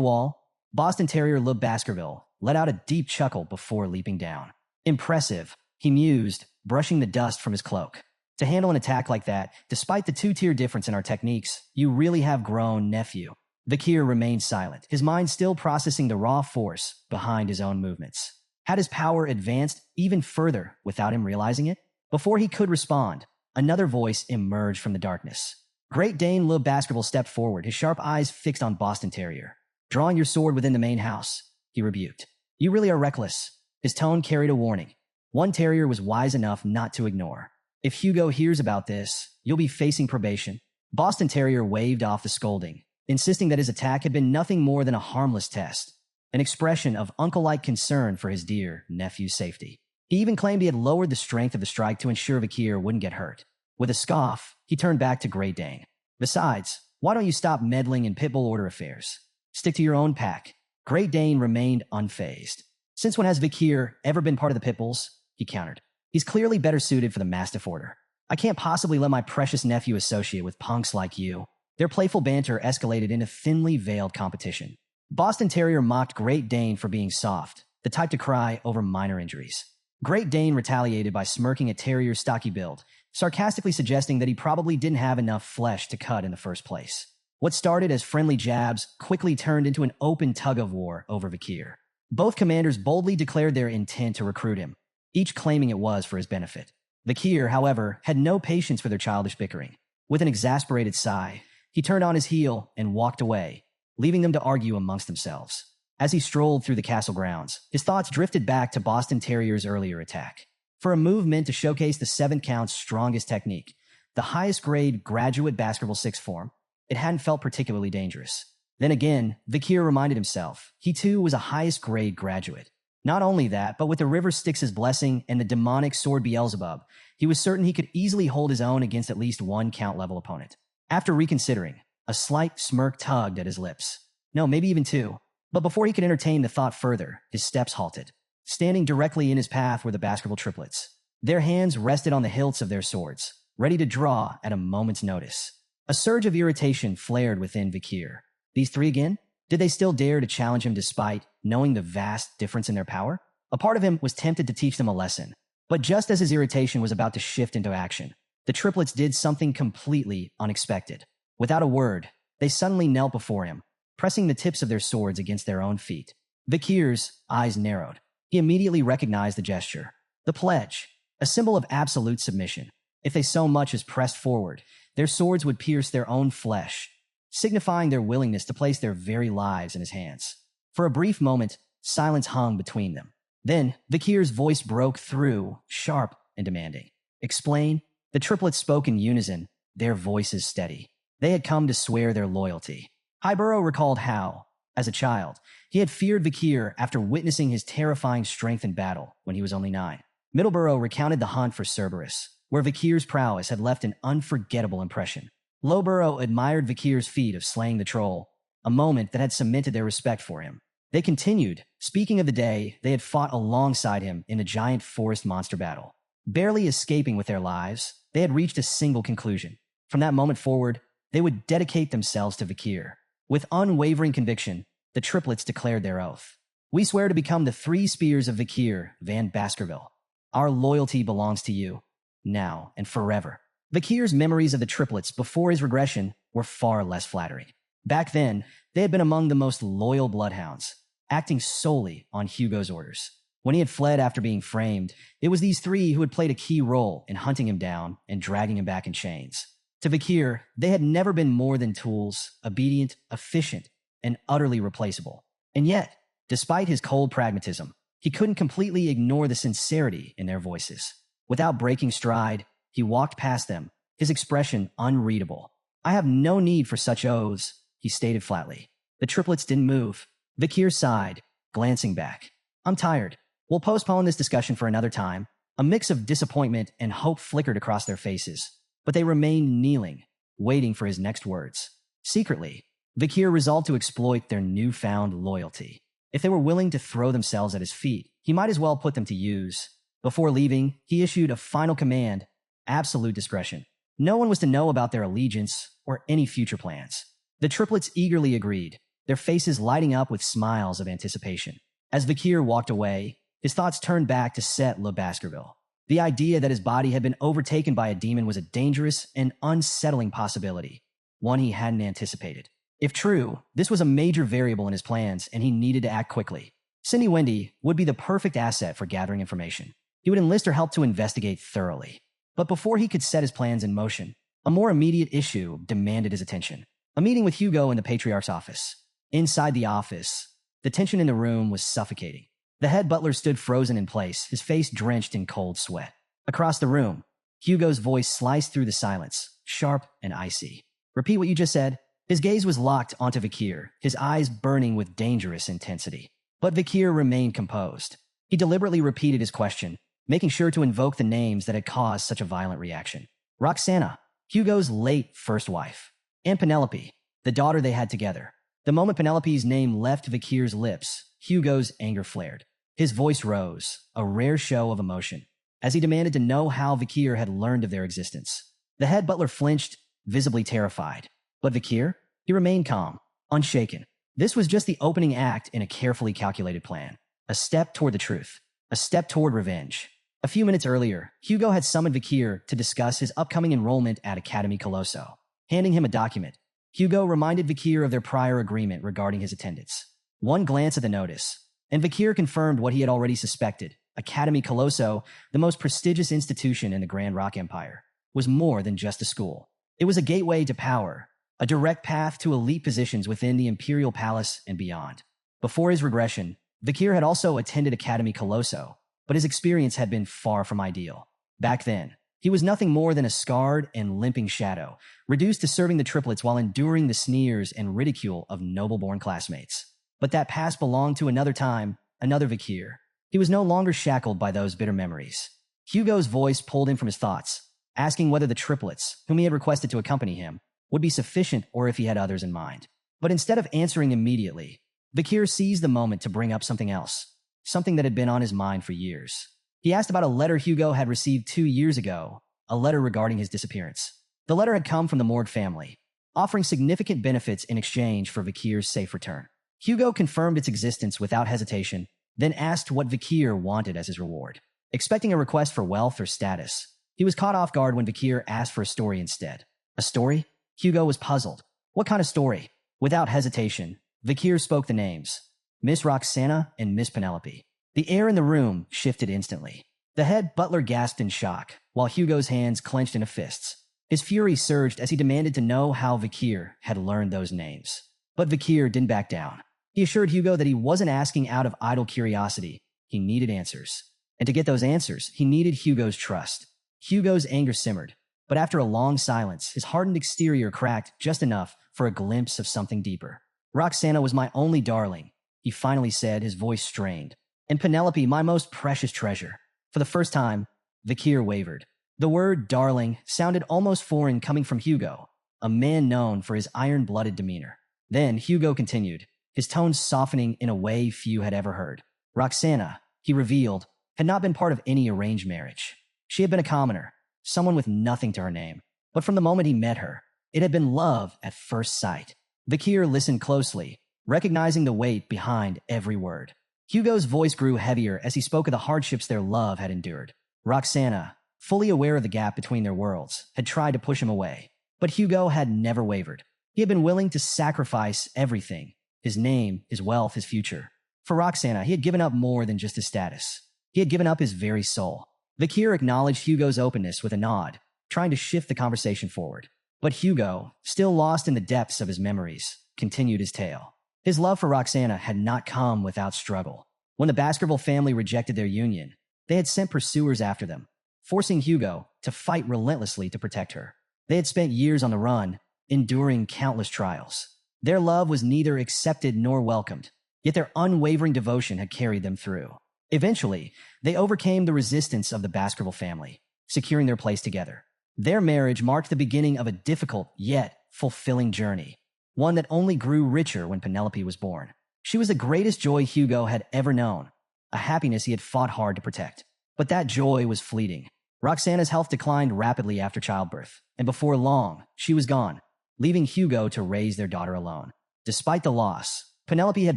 wall, Boston Terrier Le Baskerville let out a deep chuckle before leaping down. Impressive, he mused, brushing the dust from his cloak. To handle an attack like that, despite the two-tier difference in our techniques, you really have grown, nephew. Vakir remained silent, his mind still processing the raw force behind his own movements. Had his power advanced even further without him realizing it? Before he could respond, another voice emerged from the darkness. Great Dane Le Baskerville stepped forward, his sharp eyes fixed on Boston Terrier. Drawing your sword within the main house, he rebuked. You really are reckless. His tone carried a warning. One terrier was wise enough not to ignore. If Hugo hears about this, you'll be facing probation. Boston Terrier waved off the scolding, insisting that his attack had been nothing more than a harmless test, an expression of uncle-like concern for his dear nephew's safety. He even claimed he had lowered the strength of the strike to ensure Vakir wouldn't get hurt. With a scoff, he turned back to Great Dane. Besides, why don't you stop meddling in Pitbull Order affairs? Stick to your own pack. Great Dane remained unfazed. Since when has Vakir ever been part of the Pitbulls? He countered. He's clearly better suited for the Mastiff Order. I can't possibly let my precious nephew associate with punks like you. Their playful banter escalated into thinly veiled competition. Boston Terrier mocked Great Dane for being soft, the type to cry over minor injuries. Great Dane retaliated by smirking at Terrier's stocky build, sarcastically suggesting that he probably didn't have enough flesh to cut in the first place. What started as friendly jabs quickly turned into an open tug-of-war over Vakir. Both commanders boldly declared their intent to recruit him, each claiming it was for his benefit. Vakir, however, had no patience for their childish bickering. With an exasperated sigh, he turned on his heel and walked away, leaving them to argue amongst themselves. As he strolled through the castle grounds, his thoughts drifted back to Boston Terrier's earlier attack. For a move meant to showcase the 7th count's strongest technique, the highest grade graduate Baskerville 6th form, it hadn't felt particularly dangerous. Then again, Vakir reminded himself, he too was a highest grade graduate. Not only that, but with the River Styx's blessing and the demonic sword Beelzebub, he was certain he could easily hold his own against at least one count-level opponent. After reconsidering, a slight smirk tugged at his lips. No, maybe even two. But before he could entertain the thought further, his steps halted. Standing directly in his path were the Baskerville triplets. Their hands rested on the hilts of their swords, ready to draw at a moment's notice. A surge of irritation flared within Vakir. These three again? Did they still dare to challenge him despite knowing the vast difference in their power? A part of him was tempted to teach them a lesson. But just as his irritation was about to shift into action, the triplets did something completely unexpected. Without a word, they suddenly knelt before him, pressing the tips of their swords against their own feet. Vakir's eyes narrowed. He immediately recognized the gesture. The pledge, a symbol of absolute submission. If they so much as pressed forward, their swords would pierce their own flesh, signifying their willingness to place their very lives in his hands. For a brief moment, silence hung between them. Then, Vakir's voice broke through, sharp and demanding. Explain. The triplets spoke in unison, their voices steady. They had come to swear their loyalty. Highborough recalled how, as a child, he had feared Vakir after witnessing his terrifying strength in battle when he was only 9. Middleborough recounted the hunt for Cerberus, where Vakir's prowess had left an unforgettable impression. Lowborough admired Vakir's feat of slaying the troll, a moment that had cemented their respect for him. They continued, speaking of the day they had fought alongside him in a giant forest monster battle. Barely escaping with their lives, they had reached a single conclusion. From that moment forward, they would dedicate themselves to Vakir. With unwavering conviction, the triplets declared their oath. We swear to become the 3 spears of Vakir Van Baskerville. Our loyalty belongs to you, now and forever. Vakir's memories of the triplets before his regression were far less flattering. Back then, they had been among the most loyal bloodhounds, acting solely on Hugo's orders. When he had fled after being framed, it was these 3 who had played a key role in hunting him down and dragging him back in chains. To Vakir, they had never been more than tools, obedient, efficient, and utterly replaceable. And yet, despite his cold pragmatism, he couldn't completely ignore the sincerity in their voices. Without breaking stride, he walked past them, his expression unreadable. I have no need for such oaths, he stated flatly. The triplets didn't move. Vakir sighed, glancing back. I'm tired. We'll postpone this discussion for another time. A mix of disappointment and hope flickered across their faces, but they remained kneeling, waiting for his next words. Secretly, Vakir resolved to exploit their newfound loyalty. If they were willing to throw themselves at his feet, he might as well put them to use. Before leaving, he issued a final command: absolute discretion. No one was to know about their allegiance or any future plans. The triplets eagerly agreed, their faces lighting up with smiles of anticipation. As Vakir walked away, his thoughts turned back to Set Le Baskerville. The idea that his body had been overtaken by a demon was a dangerous and unsettling possibility, one he hadn't anticipated. If true, this was a major variable in his plans, and he needed to act quickly. Cindy Wendy would be the perfect asset for gathering information. He would enlist her help to investigate thoroughly. But before he could set his plans in motion, a more immediate issue demanded his attention. A meeting with Hugo in the Patriarch's office. Inside the office, the tension in the room was suffocating. The head butler stood frozen in place, his face drenched in cold sweat. Across the room, Hugo's voice sliced through the silence, sharp and icy. Repeat what you just said. His gaze was locked onto Vakir, his eyes burning with dangerous intensity. But Vakir remained composed. He deliberately repeated his question, making sure to invoke the names that had caused such a violent reaction. Roxana, Hugo's late first wife, and Penelope, the daughter they had together. The moment Penelope's name left Vakir's lips, Hugo's anger flared. His voice rose, a rare show of emotion, as he demanded to know how Vakir had learned of their existence. The head butler flinched, visibly terrified. But Vakir? He remained calm, unshaken. This was just the opening act in a carefully calculated plan. A step toward the truth. A step toward revenge. A few minutes earlier, Hugo had summoned Vakir to discuss his upcoming enrollment at Academy Colossio. Handing him a document, Hugo reminded Vakir of their prior agreement regarding his attendance. One glance at the notice, and Vakir confirmed what he had already suspected. Academy Colossio, the most prestigious institution in the Grand Rock Empire, was more than just a school. It was a gateway to power, a direct path to elite positions within the Imperial Palace and beyond. Before his regression, Vakir had also attended Academy Colossio, but his experience had been far from ideal. Back then, he was nothing more than a scarred and limping shadow, reduced to serving the triplets while enduring the sneers and ridicule of noble-born classmates. But that past belonged to another time, another Vakir. He was no longer shackled by those bitter memories. Hugo's voice pulled him from his thoughts, asking whether the triplets, whom he had requested to accompany him, would be sufficient or if he had others in mind. But instead of answering immediately, Vakir seized the moment to bring up something else, something that had been on his mind for years. He asked about a letter Hugo had received 2 years ago, a letter regarding his disappearance. The letter had come from the Morg family, offering significant benefits in exchange for Vakir's safe return. Hugo confirmed its existence without hesitation, then asked what Vakir wanted as his reward. Expecting a request for wealth or status, he was caught off guard when Vakir asked for a story instead. A story? Hugo was puzzled. What kind of story? Without hesitation, Vakir spoke the names: Miss Roxana and Miss Penelope. The air in the room shifted instantly. The head butler gasped in shock, while Hugo's hands clenched into fists. His fury surged as he demanded to know how Vakir had learned those names. But Vakir didn't back down. He assured Hugo that he wasn't asking out of idle curiosity. He needed answers. And to get those answers, he needed Hugo's trust. Hugo's anger simmered, but after a long silence, his hardened exterior cracked just enough for a glimpse of something deeper. Roxana was my only darling, he finally said, his voice strained. And Penelope, my most precious treasure. For the first time, Vakir wavered. The word darling sounded almost foreign coming from Hugo, a man known for his iron-blooded demeanor. Then Hugo continued, his tone softening in a way few had ever heard. Roxana, he revealed, had not been part of any arranged marriage. She had been a commoner, someone with nothing to her name. But from the moment he met her, it had been love at first sight. Vakir listened closely, recognizing the weight behind every word. Hugo's voice grew heavier as he spoke of the hardships their love had endured. Roxana, fully aware of the gap between their worlds, had tried to push him away. But Hugo had never wavered. He had been willing to sacrifice everything: his name, his wealth, his future. For Roxana, he had given up more than just his status. He had given up his very soul. Vakir acknowledged Hugo's openness with a nod, trying to shift the conversation forward. But Hugo, still lost in the depths of his memories, continued his tale. His love for Roxana had not come without struggle. When the Baskerville family rejected their union, they had sent pursuers after them, forcing Hugo to fight relentlessly to protect her. They had spent years on the run, enduring countless trials. Their love was neither accepted nor welcomed, yet their unwavering devotion had carried them through. Eventually, they overcame the resistance of the Baskerville family, securing their place together. Their marriage marked the beginning of a difficult yet fulfilling journey, one that only grew richer when Penelope was born. She was the greatest joy Hugo had ever known, a happiness he had fought hard to protect. But that joy was fleeting. Roxana's health declined rapidly after childbirth, and before long, she was gone, leaving Hugo to raise their daughter alone. Despite the loss, Penelope had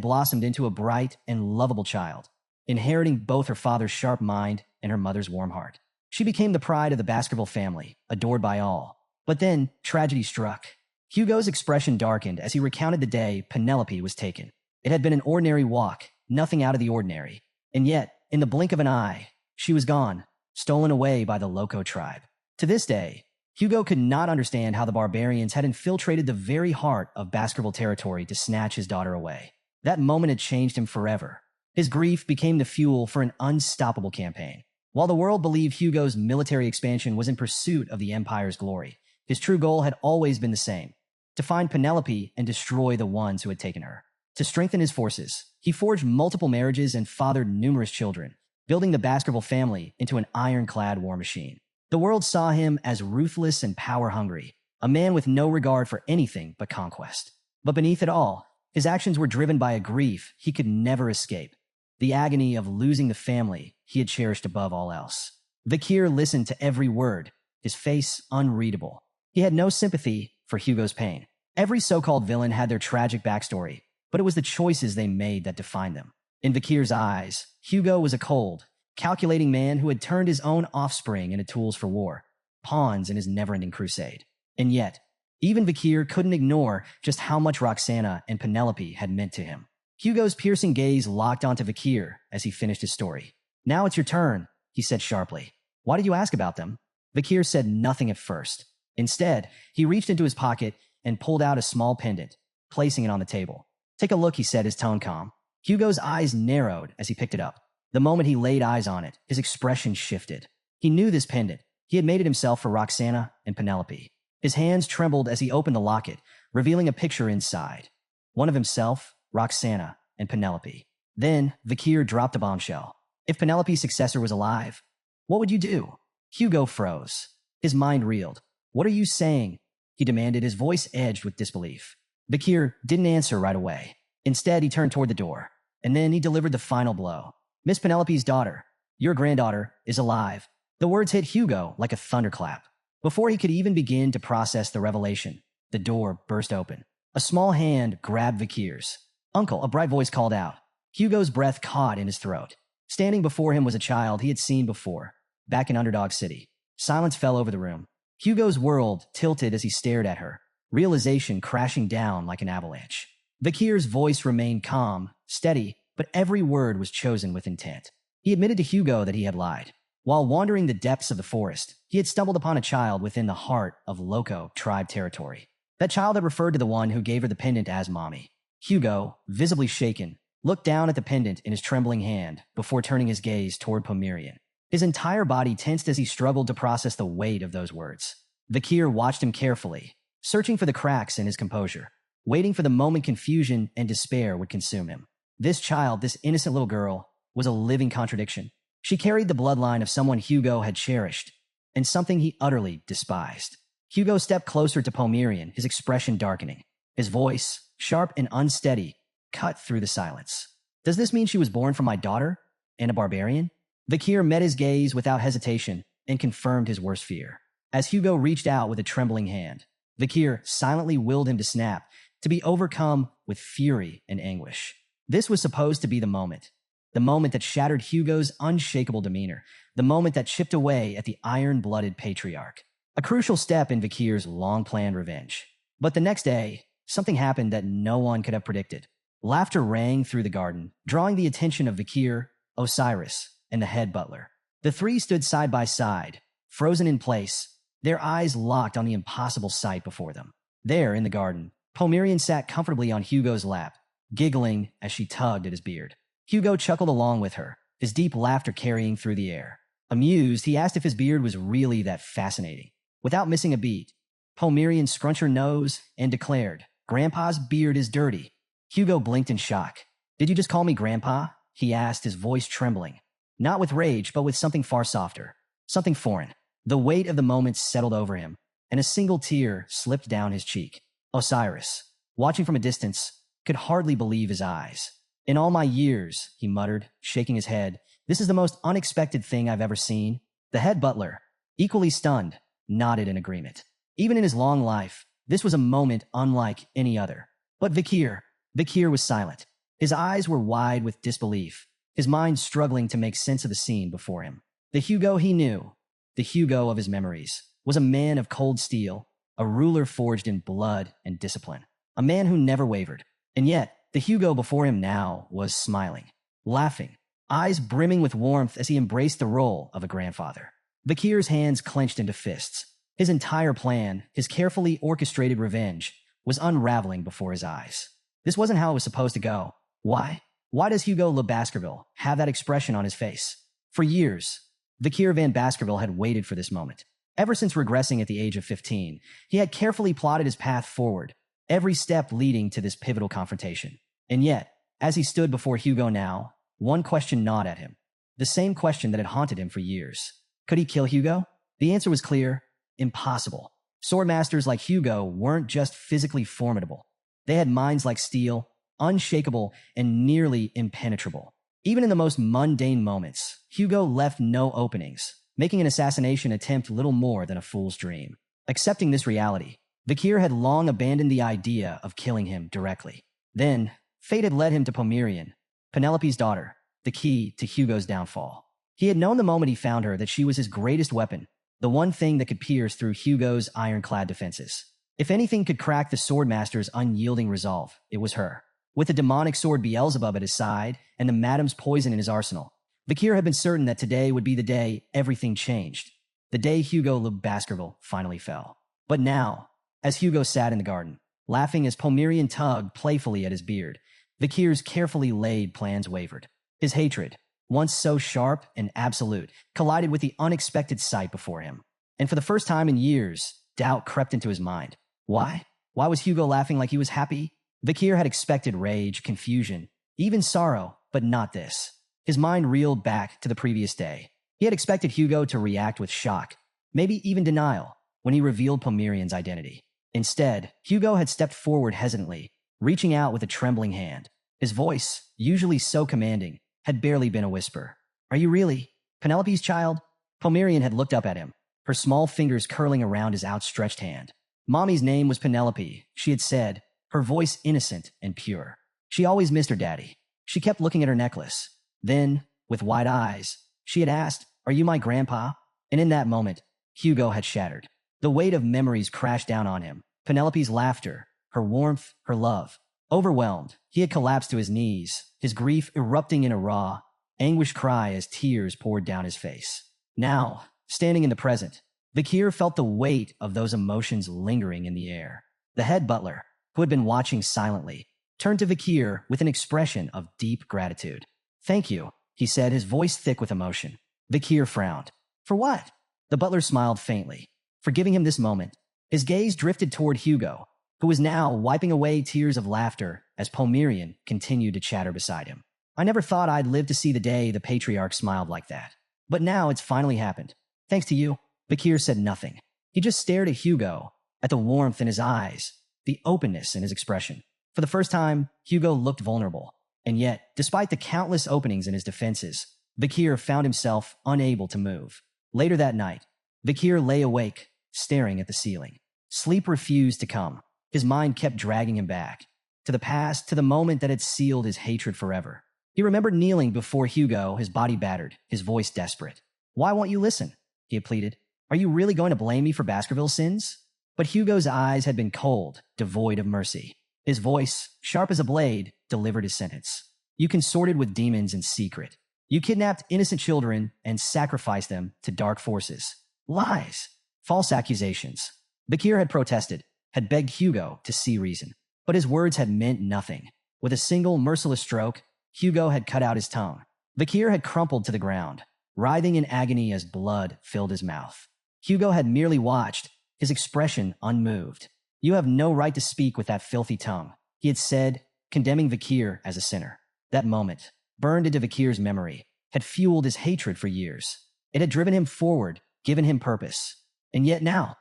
blossomed into a bright and lovable child, inheriting both her father's sharp mind and her mother's warm heart. She became the pride of the Baskerville family, adored by all. But then, tragedy struck. Hugo's expression darkened as he recounted the day Penelope was taken. It had been an ordinary walk, nothing out of the ordinary. And yet, in the blink of an eye, she was gone, stolen away by the Loco tribe. To this day, Hugo could not understand how the barbarians had infiltrated the very heart of Baskerville territory to snatch his daughter away. That moment had changed him forever. His grief became the fuel for an unstoppable campaign. While the world believed Hugo's military expansion was in pursuit of the Empire's glory, his true goal had always been the same: to find Penelope and destroy the ones who had taken her. To strengthen his forces, he forged multiple marriages and fathered numerous children, building the Baskerville family into an ironclad war machine. The world saw him as ruthless and power-hungry, a man with no regard for anything but conquest. But beneath it all, his actions were driven by a grief he could never escape: the agony of losing the family he had cherished above all else. Vakir listened to every word, his face unreadable. He had no sympathy for Hugo's pain. Every so-called villain had their tragic backstory, but it was the choices they made that defined them. In Vakir's eyes, Hugo was a cold, calculating man who had turned his own offspring into tools for war, pawns in his never-ending crusade. And yet, even Vakir couldn't ignore just how much Roxana and Penelope had meant to him. Hugo's piercing gaze locked onto Vakir as he finished his story. "Now it's your turn," he said sharply. "Why did you ask about them?" Vakir said nothing at first. Instead, he reached into his pocket and pulled out a small pendant, placing it on the table. "Take a look," he said, his tone calm. Hugo's eyes narrowed as he picked it up. The moment he laid eyes on it, his expression shifted. He knew this pendant. He had made it himself for Roxana and Penelope. His hands trembled as he opened the locket, revealing a picture inside. One of himself, Roxana, and Penelope. Then, Vakir dropped a bombshell. If Penelope's successor was alive, what would you do? Hugo froze. His mind reeled. "What are you saying?" he demanded, his voice edged with disbelief. Vakir didn't answer right away. Instead, he turned toward the door, and then he delivered the final blow. "Miss Penelope's daughter, your granddaughter, is alive." The words hit Hugo like a thunderclap. Before he could even begin to process the revelation, the door burst open. A small hand grabbed Vakir's. Uncle, a bright voice called out. Hugo's breath caught in his throat. Standing before him was a child he had seen before, back in Underdog City. Silence fell over the room. Hugo's world tilted as he stared at her, realization crashing down like an avalanche. Vakir's voice remained calm, steady, but every word was chosen with intent. He admitted to Hugo that he had lied. While wandering the depths of the forest, he had stumbled upon a child within the heart of Loco tribe territory. That child had referred to the one who gave her the pendant as Mommy. Hugo, visibly shaken, looked down at the pendant in his trembling hand before turning his gaze toward Pomerian. His entire body tensed as he struggled to process the weight of those words. Vakir watched him carefully, searching for the cracks in his composure, waiting for the moment confusion and despair would consume him. This child, this innocent little girl, was a living contradiction. She carried the bloodline of someone Hugo had cherished, and something he utterly despised. Hugo stepped closer to Pomerian, his expression darkening. His voice, sharp and unsteady, cut through the silence. Does this mean she was born from my daughter and a barbarian? Vakir met his gaze without hesitation and confirmed his worst fear. As Hugo reached out with a trembling hand, Vakir silently willed him to snap, to be overcome with fury and anguish. This was supposed to be the moment that shattered Hugo's unshakable demeanor, the moment that chipped away at the iron-blooded Patriarch. A crucial step in Vakir's long-planned revenge. But the next day, something happened that no one could have predicted. Laughter rang through the garden, drawing the attention of Vakir, Osiris, and the head butler. The three stood side by side, frozen in place, their eyes locked on the impossible sight before them. There, in the garden, Pomerian sat comfortably on Hugo's lap, giggling as she tugged at his beard. Hugo chuckled along with her, his deep laughter carrying through the air. Amused, he asked if his beard was really that fascinating. Without missing a beat, Pomerian scrunched her nose and declared, "Grandpa's beard is dirty." Hugo blinked in shock. "Did you just call me Grandpa?" he asked, his voice trembling. Not with rage, but with something far softer. Something foreign. The weight of the moment settled over him, and a single tear slipped down his cheek. Osiris, watching from a distance, could hardly believe his eyes. "In all my years," he muttered, shaking his head, "this is the most unexpected thing I've ever seen." The head butler, equally stunned, nodded in agreement. Even in his long life, this was a moment unlike any other. But Vakir was silent. His eyes were wide with disbelief, his mind struggling to make sense of the scene before him. The Hugo he knew, the Hugo of his memories, was a man of cold steel, a ruler forged in blood and discipline, a man who never wavered. And yet, the Hugo before him now was smiling, laughing, eyes brimming with warmth as he embraced the role of a grandfather. Vakir's hands clenched into fists. His entire plan, his carefully orchestrated revenge, was unraveling before his eyes. This wasn't how it was supposed to go. Why? Why does Hugo Le Baskerville have that expression on his face? For years, Vakir van Baskerville had waited for this moment. Ever since regressing at the age of 15, he had carefully plotted his path forward, every step leading to this pivotal confrontation. And yet, as he stood before Hugo now, one question gnawed at him. The same question that had haunted him for years. Could he kill Hugo? The answer was clear. Impossible. Swordmasters like Hugo weren't just physically formidable. They had minds like steel, unshakable and nearly impenetrable. Even in the most mundane moments, Hugo left no openings, making an assassination attempt little more than a fool's dream. Accepting this reality, Vakir had long abandoned the idea of killing him directly. Then, fate had led him to Pomerian, Penelope's daughter, the key to Hugo's downfall. He had known the moment he found her that she was his greatest weapon, the one thing that could pierce through Hugo's ironclad defenses. If anything could crack the Swordmaster's unyielding resolve, it was her. With the demonic sword Beelzebub at his side and the madam's poison in his arsenal, Vakir had been certain that today would be the day everything changed. The day Hugo Le Baskerville finally fell. But now, as Hugo sat in the garden, laughing as Pomerian tugged playfully at his beard, Vakir's carefully laid plans wavered. His hatred, once so sharp and absolute, collided with the unexpected sight before him. And for the first time in years, doubt crept into his mind. Why? Why was Hugo laughing like he was happy? Vakir had expected rage, confusion, even sorrow, but not this. His mind reeled back to the previous day. He had expected Hugo to react with shock, maybe even denial, when he revealed Pomerian's identity. Instead, Hugo had stepped forward hesitantly, reaching out with a trembling hand. His voice, usually so commanding, had barely been a whisper. "Are you really Penelope's child?" Pomerian had looked up at him, her small fingers curling around his outstretched hand. Mommy's name was Penelope, she had said, her voice innocent and pure. She always missed her daddy. She kept looking at her necklace. Then, with wide eyes, she had asked, "Are you my grandpa?" And in that moment, Hugo had shattered. The weight of memories crashed down on him. Penelope's laughter, her warmth, her love. Overwhelmed, he had collapsed to his knees, his grief erupting in a raw, anguished cry as tears poured down his face. Now, standing in the present, Vakir felt the weight of those emotions lingering in the air. The head butler, who had been watching silently, turned to Vakir with an expression of deep gratitude. "Thank you," he said, his voice thick with emotion. Vakir frowned. "For what?" The butler smiled faintly. "For giving him this moment." His gaze drifted toward Hugo, who was now wiping away tears of laughter as Pomerian continued to chatter beside him. "I never thought I'd live to see the day the Patriarch smiled like that. But now it's finally happened. Thanks to you." Vakir said nothing. He just stared at Hugo, at the warmth in his eyes, the openness in his expression. For the first time, Hugo looked vulnerable. And yet, despite the countless openings in his defenses, Vakir found himself unable to move. Later that night, Vakir lay awake, staring at the ceiling. Sleep refused to come. His mind kept dragging him back, to the past, to the moment that had sealed his hatred forever. He remembered kneeling before Hugo, his body battered, his voice desperate. "Why won't you listen?" he had pleaded. "Are you really going to blame me for Baskerville's sins?" But Hugo's eyes had been cold, devoid of mercy. His voice, sharp as a blade, delivered his sentence. "You consorted with demons in secret. You kidnapped innocent children and sacrificed them to dark forces. Lies. False accusations." Vakir had protested, had begged Hugo to see reason. But his words had meant nothing. With a single merciless stroke, Hugo had cut out his tongue. Vakir had crumpled to the ground, writhing in agony as blood filled his mouth. Hugo had merely watched, his expression unmoved. "You have no right to speak with that filthy tongue," he had said, condemning Vakir as a sinner. That moment, burned into Vakir's memory, had fueled his hatred for years. It had driven him forward, given him purpose. And yet now,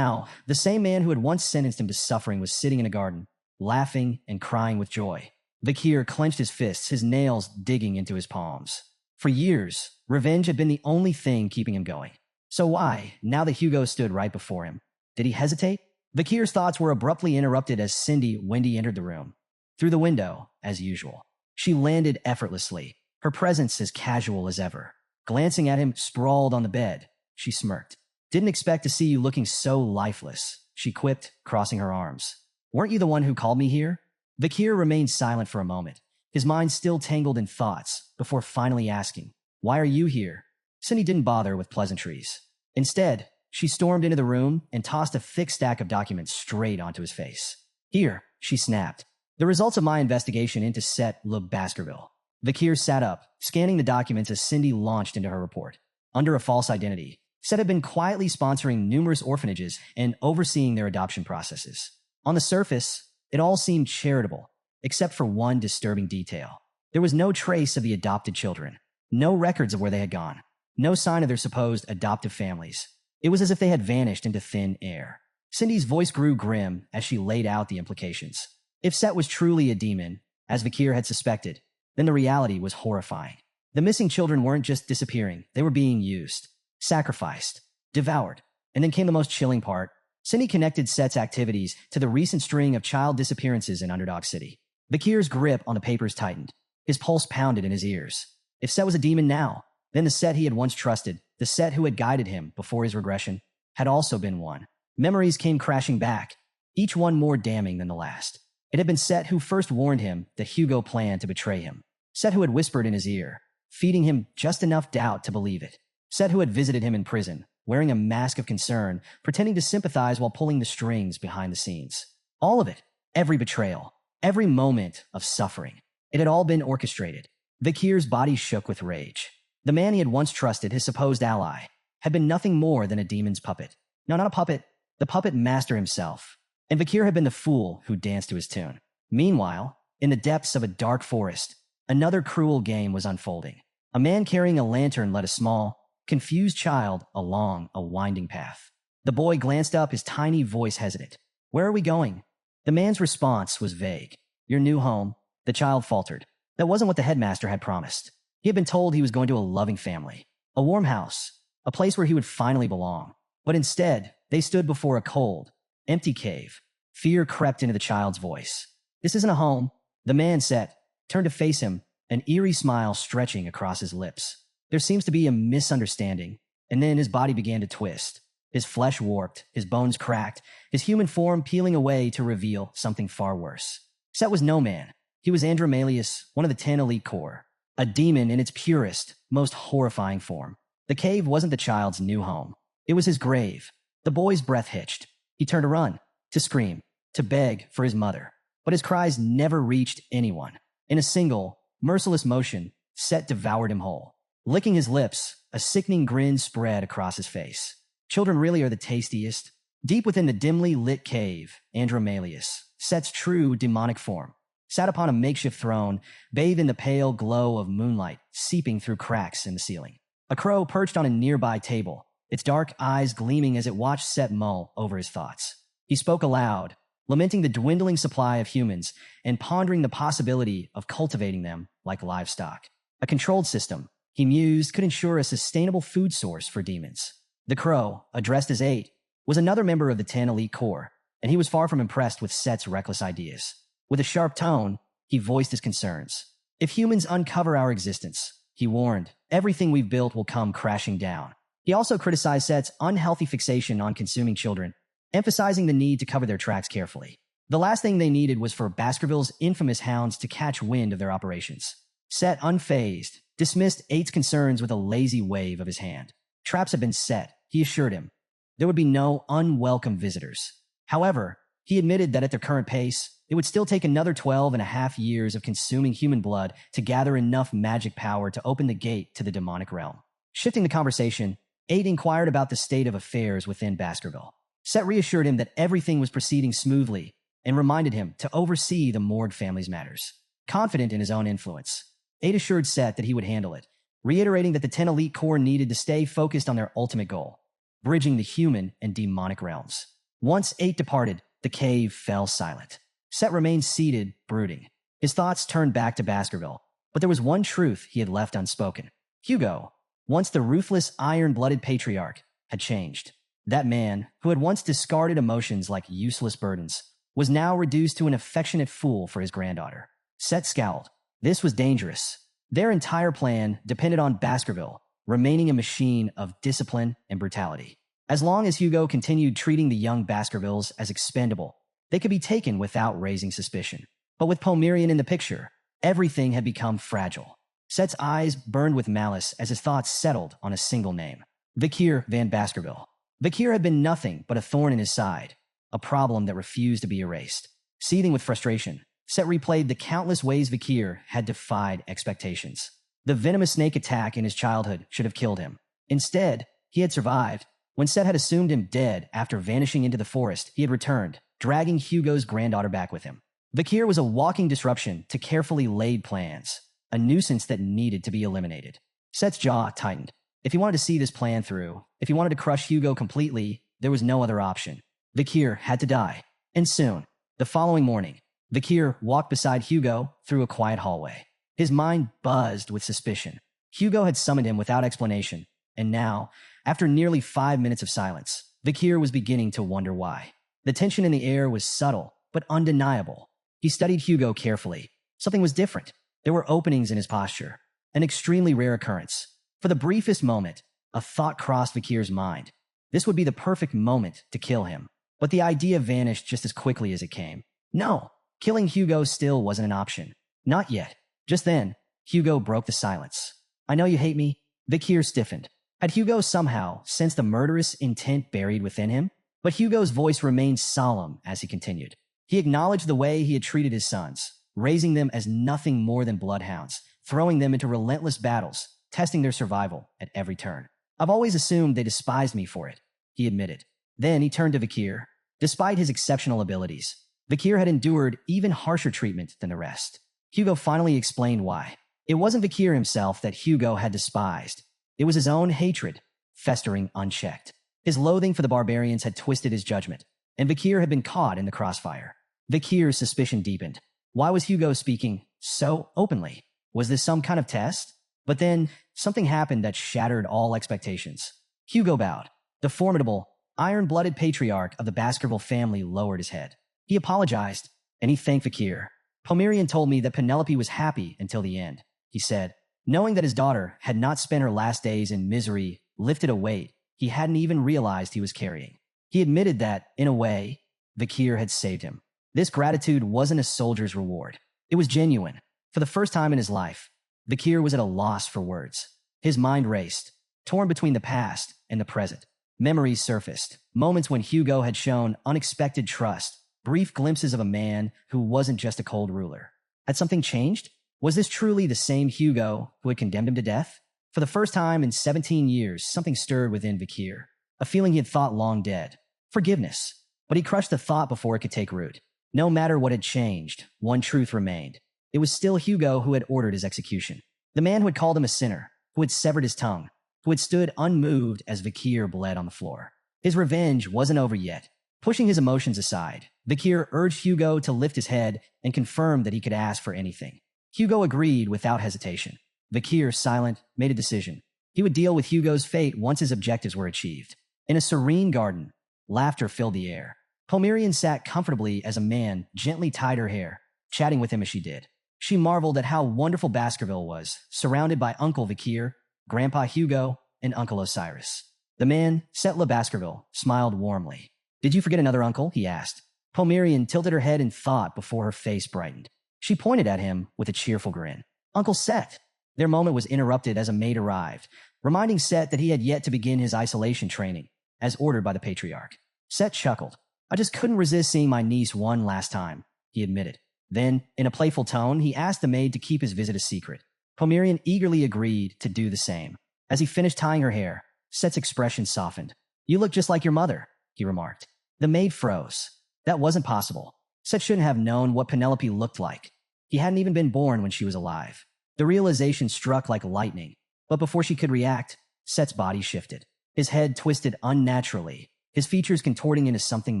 the same man who had once sentenced him to suffering was sitting in a garden, laughing and crying with joy. Vakir clenched his fists, his nails digging into his palms. For years, revenge had been the only thing keeping him going. So why, now that Hugo stood right before him? Did he hesitate? Vakir's thoughts were abruptly interrupted as Wendy entered the room. Through the window, as usual. She landed effortlessly, her presence as casual as ever. Glancing at him sprawled on the bed, she smirked. "Didn't expect to see you looking so lifeless," she quipped, crossing her arms. "Weren't you the one who called me here?" Vakir remained silent for a moment, his mind still tangled in thoughts, before finally asking, "Why are you here?" Cindy didn't bother with pleasantries. Instead, she stormed into the room and tossed a thick stack of documents straight onto his face. "Here," she snapped. "The results of my investigation into Set look Baskerville." Vakir sat up, scanning the documents as Cindy launched into her report. Under a false identity, Set had been quietly sponsoring numerous orphanages and overseeing their adoption processes. On the surface, it all seemed charitable, except for one disturbing detail. There was no trace of the adopted children, no records of where they had gone, no sign of their supposed adoptive families. It was as if they had vanished into thin air. Cindy's voice grew grim as she laid out the implications. If Set was truly a demon, as Vakir had suspected, then the reality was horrifying. The missing children weren't just disappearing, they were being used, sacrificed, devoured. And then came the most chilling part. Cindy connected Set's activities to the recent string of child disappearances in Underdog City. Vakir's grip on the papers tightened. His pulse pounded in his ears. If Set was a demon now, then the Set he had once trusted, the Set who had guided him before his regression, had also been one. Memories came crashing back, each one more damning than the last. It had been Set who first warned him that Hugo planned to betray him. Set who had whispered in his ear, feeding him just enough doubt to believe it. Set who had visited him in prison, wearing a mask of concern, pretending to sympathize while pulling the strings behind the scenes. All of it, every betrayal, every moment of suffering. It had all been orchestrated. Vakir's body shook with rage. The man he had once trusted, his supposed ally, had been nothing more than a demon's puppet. No, not a puppet, the puppet master himself. And Vakir had been the fool who danced to his tune. Meanwhile, in the depths of a dark forest, another cruel game was unfolding. A man carrying a lantern led a small, confused child along a winding path. The boy glanced up, his tiny voice hesitant. "Where are we going?" The man's response was vague. "Your new home," the child faltered. That wasn't what the headmaster had promised. He had been told he was going to a loving family, a warm house, a place where he would finally belong. But instead, they stood before a cold, empty cave. Fear crept into the child's voice. "This isn't a home," The man Set turned to face him, an eerie smile stretching across his lips. There seems to be a misunderstanding, and then his body began to twist. His flesh warped, his bones cracked, his human form peeling away to reveal something far worse. Set was no man. He was Andromalius, one of the 10 elite corps, a demon in its purest, most horrifying form. The cave wasn't the child's new home. It was his grave. The boy's breath hitched. He turned to run, to scream, to beg for his mother. But his cries never reached anyone. In a single, merciless motion, Set devoured him whole. Licking his lips, a sickening grin spread across his face. Children really are the tastiest. Deep within the dimly lit cave, Andromalius, Set's true demonic form, sat upon a makeshift throne, bathed in the pale glow of moonlight seeping through cracks in the ceiling. A crow perched on a nearby table, its dark eyes gleaming as it watched Set mull over his thoughts. He spoke aloud, lamenting the dwindling supply of humans and pondering the possibility of cultivating them like livestock. A controlled system, he mused, could ensure a sustainable food source for demons. The crow, addressed as 8, was another member of the 10 elite corps, and he was far from impressed with Set's reckless ideas. With a sharp tone, he voiced his concerns. If humans uncover our existence, he warned, everything we've built will come crashing down. He also criticized Set's unhealthy fixation on consuming children, emphasizing the need to cover their tracks carefully. The last thing they needed was for Baskerville's infamous hounds to catch wind of their operations. Set, unfazed, dismissed 8's concerns with a lazy wave of his hand. Traps had been set, he assured him. There would be no unwelcome visitors. However, he admitted that at their current pace, it would still take another 12.5 years of consuming human blood to gather enough magic power to open the gate to the demonic realm. Shifting the conversation, 8 inquired about the state of affairs within Baskerville. Set reassured him that everything was proceeding smoothly and reminded him to oversee the Morg family's matters. Confident in his own influence, 8 assured Set that he would handle it, reiterating that the 10 elite corps needed to stay focused on their ultimate goal, bridging the human and demonic realms. Once 8 departed, the cave fell silent. Set remained seated, brooding. His thoughts turned back to Baskerville, but there was one truth he had left unspoken. Hugo, once the ruthless, iron-blooded patriarch, had changed. That man, who had once discarded emotions like useless burdens, was now reduced to an affectionate fool for his granddaughter. Set scowled. This was dangerous. Their entire plan depended on Baskerville remaining a machine of discipline and brutality. As long as Hugo continued treating the young Baskervilles as expendable, they could be taken without raising suspicion. But with Pomerian in the picture, everything had become fragile. Set's eyes burned with malice as his thoughts settled on a single name: Vakir van Baskerville. Vakir had been nothing but a thorn in his side, a problem that refused to be erased. Seething with frustration, Set replayed the countless ways Vakir had defied expectations. The venomous snake attack in his childhood should have killed him. Instead, he had survived. When Set had assumed him dead after vanishing into the forest, he had returned, dragging Hugo's granddaughter back with him. Vakir was a walking disruption to carefully laid plans, a nuisance that needed to be eliminated. Set's jaw tightened. If he wanted to see this plan through, if he wanted to crush Hugo completely, there was no other option. Vakir had to die, and soon. The following morning, Vakir walked beside Hugo through a quiet hallway. His mind buzzed with suspicion. Hugo had summoned him without explanation, and now, after nearly 5 minutes of silence, Vakir was beginning to wonder why. The tension in the air was subtle, but undeniable. He studied Hugo carefully. Something was different. There were openings in his posture, an extremely rare occurrence. For the briefest moment, a thought crossed Vakir's mind. This would be the perfect moment to kill him. But the idea vanished just as quickly as it came. No, killing Hugo still wasn't an option. Not yet. Just then, Hugo broke the silence. "I know you hate me." Vakir stiffened. Had Hugo somehow sensed the murderous intent buried within him? But Hugo's voice remained solemn as he continued. He acknowledged the way he had treated his sons, raising them as nothing more than bloodhounds, throwing them into relentless battles, testing their survival at every turn. "I've always assumed they despised me for it," he admitted. Then he turned to Vakir. Despite his exceptional abilities, Vakir had endured even harsher treatment than the rest. Hugo finally explained why. It wasn't Vakir himself that Hugo had despised. It was his own hatred, festering unchecked. His loathing for the barbarians had twisted his judgment, and Vakir had been caught in the crossfire. Vakir's suspicion deepened. Why was Hugo speaking so openly? Was this some kind of test? But then, something happened that shattered all expectations. Hugo bowed. The formidable, iron-blooded patriarch of the Baskerville family lowered his head. He apologized, and he thanked Vakir, Pomerian told me that Penelope was happy until the end, he said, knowing that his daughter had not spent her last days in misery, lifted a weight he hadn't even realized he was carrying. He admitted that, in a way, Vakir had saved him. This gratitude wasn't a soldier's reward. It was genuine. For the first time in his life, Vakir was at a loss for words. His mind raced, torn between the past and the present. Memories surfaced, moments when Hugo had shown unexpected trust, brief glimpses of a man who wasn't just a cold ruler. Had something changed? Was this truly the same Hugo who had condemned him to death? For the first time in 17 years, something stirred within Vakir, a feeling he had thought long dead. Forgiveness. But he crushed the thought before it could take root. No matter what had changed, one truth remained. It was still Hugo who had ordered his execution. The man who had called him a sinner, who had severed his tongue, who had stood unmoved as Vakir bled on the floor. His revenge wasn't over yet. Pushing his emotions aside, Vakir urged Hugo to lift his head and confirm that he could ask for anything. Hugo agreed without hesitation. Vakir, silent, made a decision. He would deal with Hugo's fate once his objectives were achieved. In a serene garden, laughter filled the air. Pomerian sat comfortably as a man gently tied her hair, chatting with him as she did. She marveled at how wonderful Baskerville was, surrounded by Uncle Vakir, Grandpa Hugo, and Uncle Osiris. The man, Setla Baskerville, smiled warmly. "Did you forget another uncle?" he asked. Pomerian tilted her head in thought before her face brightened. She pointed at him with a cheerful grin. "Uncle Set." Their moment was interrupted as a maid arrived, reminding Set that he had yet to begin his isolation training, as ordered by the Patriarch. Set chuckled. "I just couldn't resist seeing my niece one last time," he admitted. Then, in a playful tone, he asked the maid to keep his visit a secret. Pomerian eagerly agreed to do the same. As he finished tying her hair, Set's expression softened. "You look just like your mother," he remarked. The maid froze. That wasn't possible. Set shouldn't have known what Penelope looked like. He hadn't even been born when she was alive. The realization struck like lightning, but before she could react, Set's body shifted. His head twisted unnaturally, his features contorting into something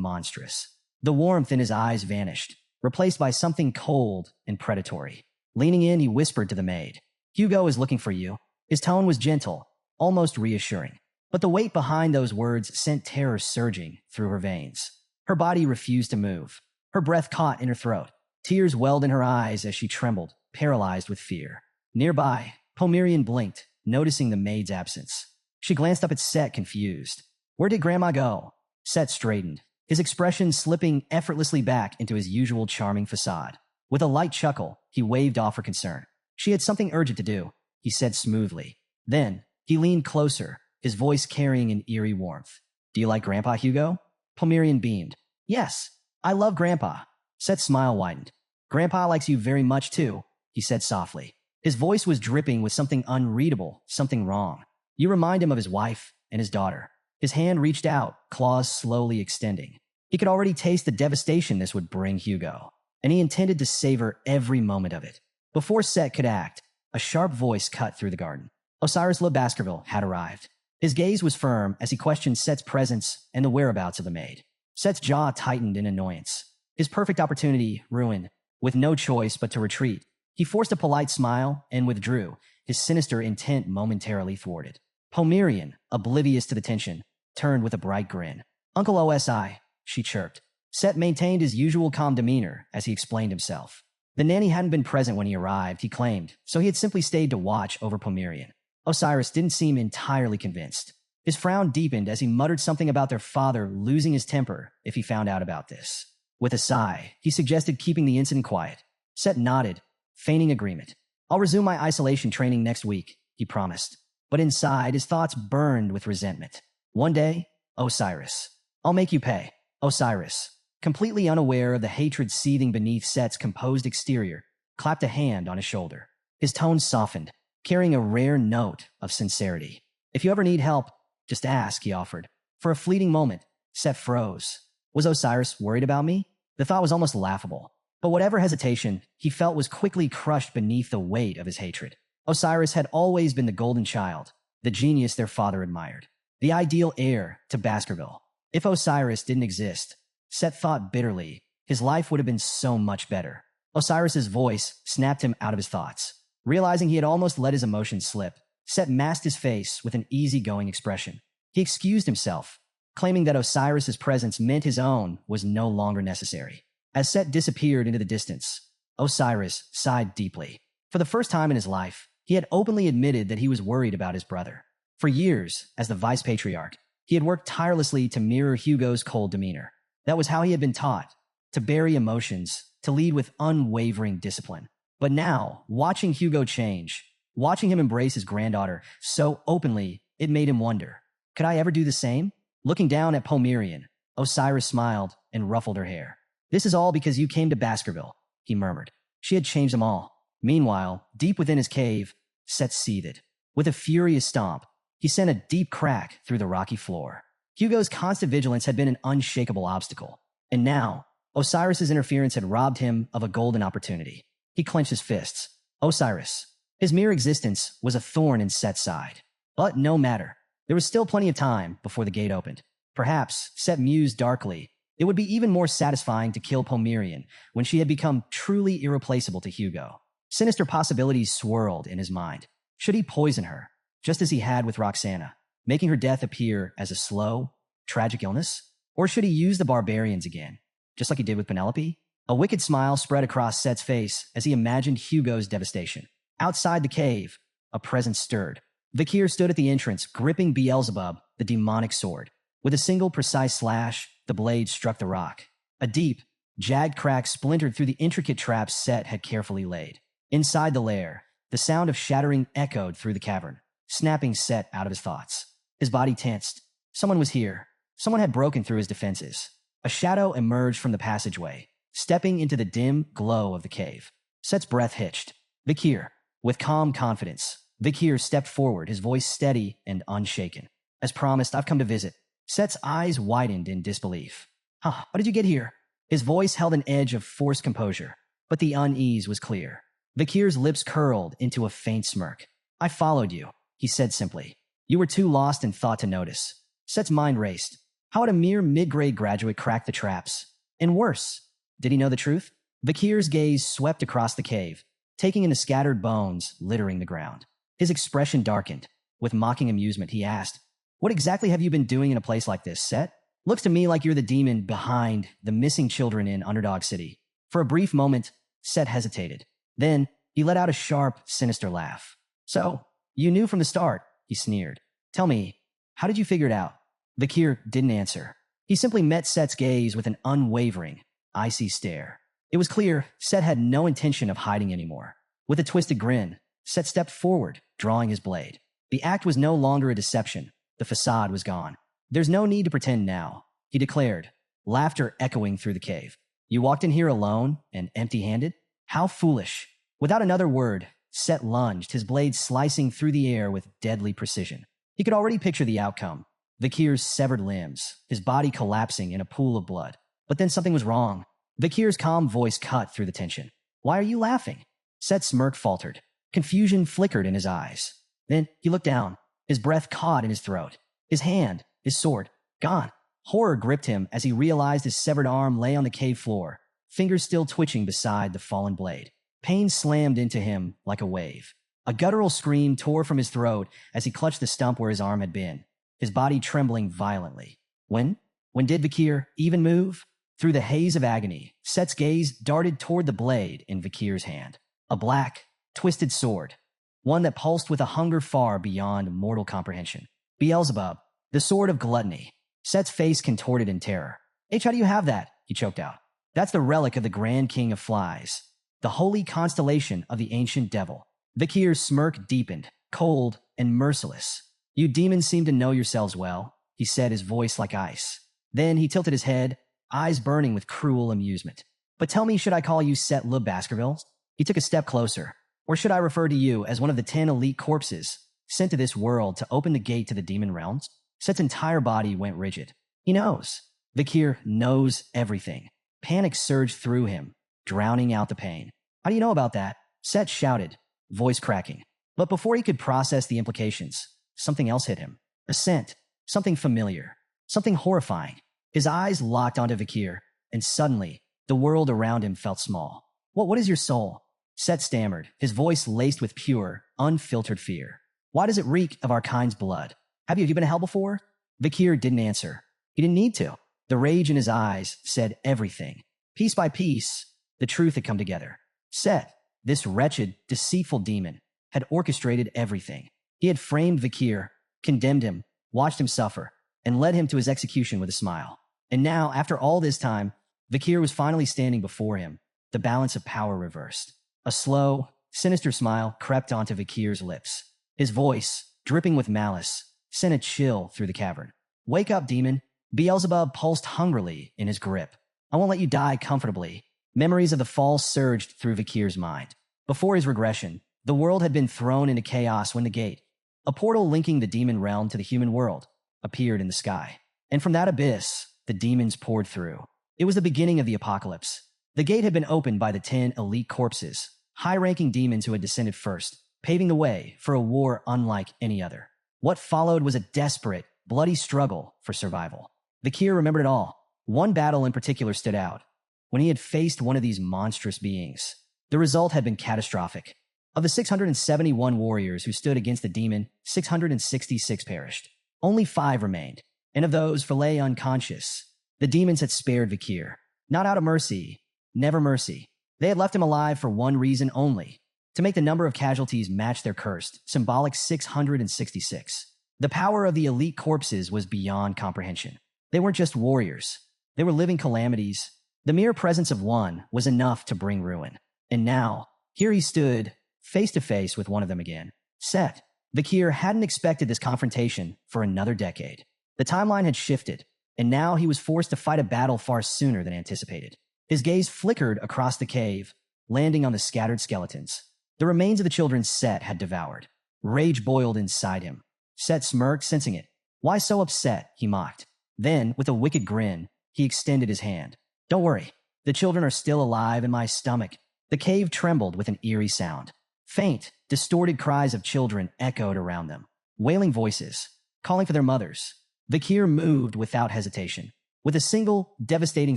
monstrous. The warmth in his eyes vanished, replaced by something cold and predatory. Leaning in, he whispered to the maid, "Hugo is looking for you." His tone was gentle, almost reassuring. But the weight behind those words sent terror surging through her veins. Her body refused to move. Her breath caught in her throat. Tears welled in her eyes as she trembled, paralyzed with fear. Nearby, Pomerian blinked, noticing the maid's absence. She glanced up at Set, confused. "Where did Grandma go?" Set straightened, his expression slipping effortlessly back into his usual charming facade. With a light chuckle, he waved off her concern. "She had something urgent to do," he said smoothly. Then, he leaned closer, his voice carrying an eerie warmth. "Do you like Grandpa, Hugo?" Pomerian beamed. "Yes, I love Grandpa." Set's smile widened. "Grandpa likes you very much too," he said softly. His voice was dripping with something unreadable, something wrong. You remind him of his wife and his daughter. His hand reached out, claws slowly extending. He could already taste the devastation this would bring Hugo, and he intended to savor every moment of it. Before Set could act, a sharp voice cut through the garden. Osiris Le Baskerville had arrived. His gaze was firm as he questioned Set's presence and the whereabouts of the maid. Set's jaw tightened in annoyance. His perfect opportunity ruined. With no choice but to retreat, he forced a polite smile and withdrew, his sinister intent momentarily thwarted. Pomerian, oblivious to the tension, turned with a bright grin. "Uncle OSI," she chirped. Set maintained his usual calm demeanor as he explained himself. The nanny hadn't been present when he arrived, he claimed, so he had simply stayed to watch over Pomerian. Osiris didn't seem entirely convinced. His frown deepened as he muttered something about their father losing his temper if he found out about this. With a sigh, he suggested keeping the incident quiet. Set nodded, feigning agreement. "I'll resume my isolation training next week," he promised. But inside, his thoughts burned with resentment. One day, Osiris. "I'll make you pay." Osiris, completely unaware of the hatred seething beneath Set's composed exterior, clapped a hand on his shoulder. His tone softened, carrying a rare note of sincerity. "If you ever need help, just ask," he offered. For a fleeting moment, Set froze. Was Osiris worried about me? The thought was almost laughable. But whatever hesitation he felt was quickly crushed beneath the weight of his hatred. Osiris had always been the golden child, the genius their father admired, the ideal heir to Baskerville. If Osiris didn't exist, Set thought bitterly, his life would have been so much better. Osiris's voice snapped him out of his thoughts. Realizing he had almost let his emotions slip, Set masked his face with an easygoing expression. He excused himself, claiming that Osiris's presence meant his own was no longer necessary. As Set disappeared into the distance, Osiris sighed deeply. For the first time in his life, he had openly admitted that he was worried about his brother. For years, as the vice patriarch, he had worked tirelessly to mirror Hugo's cold demeanor. That was how he had been taught, to bury emotions, to lead with unwavering discipline. But now, watching Hugo change, watching him embrace his granddaughter so openly, it made him wonder, could I ever do the same? Looking down at Pomerian, Osiris smiled and ruffled her hair. This is all because you came to Baskerville, he murmured. She had changed them all. Meanwhile, deep within his cave, Set seethed. With a furious stomp, he sent a deep crack through the rocky floor. Hugo's constant vigilance had been an unshakable obstacle. And now, Osiris's interference had robbed him of a golden opportunity. He clenched his fists. Osiris. His mere existence was a thorn in Set's side. But no matter. There was still plenty of time before the gate opened. Perhaps, Set mused darkly, it would be even more satisfying to kill Pomerian when she had become truly irreplaceable to Hugo. Sinister possibilities swirled in his mind. Should he poison her, just as he had with Roxana, making her death appear as a slow, tragic illness? Or should he use the barbarians again, just like he did with Penelope? A wicked smile spread across Set's face as he imagined Hugo's devastation. Outside the cave, a presence stirred. Vakir stood at the entrance, gripping Beelzebub, the demonic sword. With a single precise slash, the blade struck the rock. A deep, jagged crack splintered through the intricate traps Set had carefully laid. Inside the lair, the sound of shattering echoed through the cavern, snapping Set out of his thoughts. His body tensed. Someone was here. Someone had broken through his defenses. A shadow emerged from the passageway, stepping into the dim glow of the cave. Set's breath hitched. Vakir. With calm confidence, Vakir stepped forward, his voice steady and unshaken. As promised, I've come to visit. Set's eyes widened in disbelief. How did you get here? His voice held an edge of forced composure, but the unease was clear. Vakir's lips curled into a faint smirk. I followed you, he said simply. You were too lost in thought to notice. Set's mind raced. How had a mere mid-grade graduate cracked the traps? And worse, did he know the truth? Vakir's gaze swept across the cave, taking in the scattered bones littering the ground. His expression darkened. With mocking amusement, he asked, what exactly have you been doing in a place like this, Set? Looks to me like you're the demon behind the missing children in Underdog City. For a brief moment, Set hesitated. Then, he let out a sharp, sinister laugh. So, you knew from the start, he sneered. Tell me, how did you figure it out? Vakir didn't answer. He simply met Set's gaze with an unwavering, icy stare. It was clear Set had no intention of hiding anymore. With a twisted grin, Set stepped forward, drawing his blade. The act was no longer a deception. The facade was gone. There's no need to pretend now, he declared, laughter echoing through the cave. You walked in here alone and empty-handed? How foolish. Without another word, Set lunged, his blade slicing through the air with deadly precision. He could already picture the outcome. Vakir's severed limbs, his body collapsing in a pool of blood. But then something was wrong. Vakir's calm voice cut through the tension. Why are you laughing? Set's smirk faltered. Confusion flickered in his eyes. Then he looked down. His breath caught in his throat. His hand, his sword, gone. Horror gripped him as he realized his severed arm lay on the cave floor, fingers still twitching beside the fallen blade. Pain slammed into him like a wave. A guttural scream tore from his throat as he clutched the stump where his arm had been, his body trembling violently. When did Vakir even move? Through the haze of agony, Set's gaze darted toward the blade in Vakir's hand. A black, twisted sword. One that pulsed with a hunger far beyond mortal comprehension. Beelzebub, the sword of gluttony. Set's face contorted in terror. How do you have that? He choked out. That's the relic of the Grand King of Flies. The holy constellation of the ancient devil. Vakir's smirk deepened, cold and merciless. You demons seem to know yourselves well, he said, his voice like ice. Then he tilted his head, eyes burning with cruel amusement. But tell me, should I call you Set Le Baskerville? He took a step closer. Or should I refer to you as one of the 10 elite corpses sent to this world to open the gate to the demon realms? Set's entire body went rigid. He knows. Vakir knows everything. Panic surged through him, drowning out the pain. How do you know about that? Set shouted, voice cracking. But before he could process the implications, something else hit him. A scent. Something familiar. Something horrifying. His eyes locked onto Vakir, and suddenly, the world around him felt small. What is your soul? Set stammered, his voice laced with pure, unfiltered fear. Why does it reek of our kind's blood? Have you been to hell before? Vakir didn't answer. He didn't need to. The rage in his eyes said everything. Piece by piece, the truth had come together. Set, this wretched, deceitful demon, had orchestrated everything. He had framed Vakir, condemned him, watched him suffer, and led him to his execution with a smile. And now, after all this time, Vakir was finally standing before him, the balance of power reversed. A slow, sinister smile crept onto Vakir's lips. His voice, dripping with malice, sent a chill through the cavern. "Wake up, demon." Beelzebub pulsed hungrily in his grip. "I won't let you die comfortably." Memories of the fall surged through Vakir's mind. Before his regression, the world had been thrown into chaos when the gate, a portal linking the demon realm to the human world, appeared in the sky. And from that abyss, the demons poured through. It was the beginning of the apocalypse. The gate had been opened by the 10 elite corpses, high-ranking demons who had descended first, paving the way for a war unlike any other. What followed was a desperate, bloody struggle for survival. Vakir remembered it all. One battle in particular stood out. When he had faced one of these monstrous beings, the result had been catastrophic. Of the 671 warriors who stood against the demon, 666 perished. Only 5 remained, and of those, 4 lay unconscious. The demons had spared Vakir. Not out of mercy, never mercy. They had left him alive for one reason only: to make the number of casualties match their cursed, symbolic 666. The power of the elite corpses was beyond comprehension. They weren't just warriors. They were living calamities. The mere presence of one was enough to bring ruin. And now, here he stood, face to face with one of them again. Set. Vakir hadn't expected this confrontation for another decade. The timeline had shifted, and now he was forced to fight a battle far sooner than anticipated. His gaze flickered across the cave, landing on the scattered skeletons. The remains of the children Set had devoured. Rage boiled inside him. Set smirked, sensing it. "Why so upset?" he mocked. Then, with a wicked grin, he extended his hand. "Don't worry. The children are still alive in my stomach." The cave trembled with an eerie sound. Faint, distorted cries of children echoed around them. Wailing voices, calling for their mothers. Vakir moved without hesitation. With a single, devastating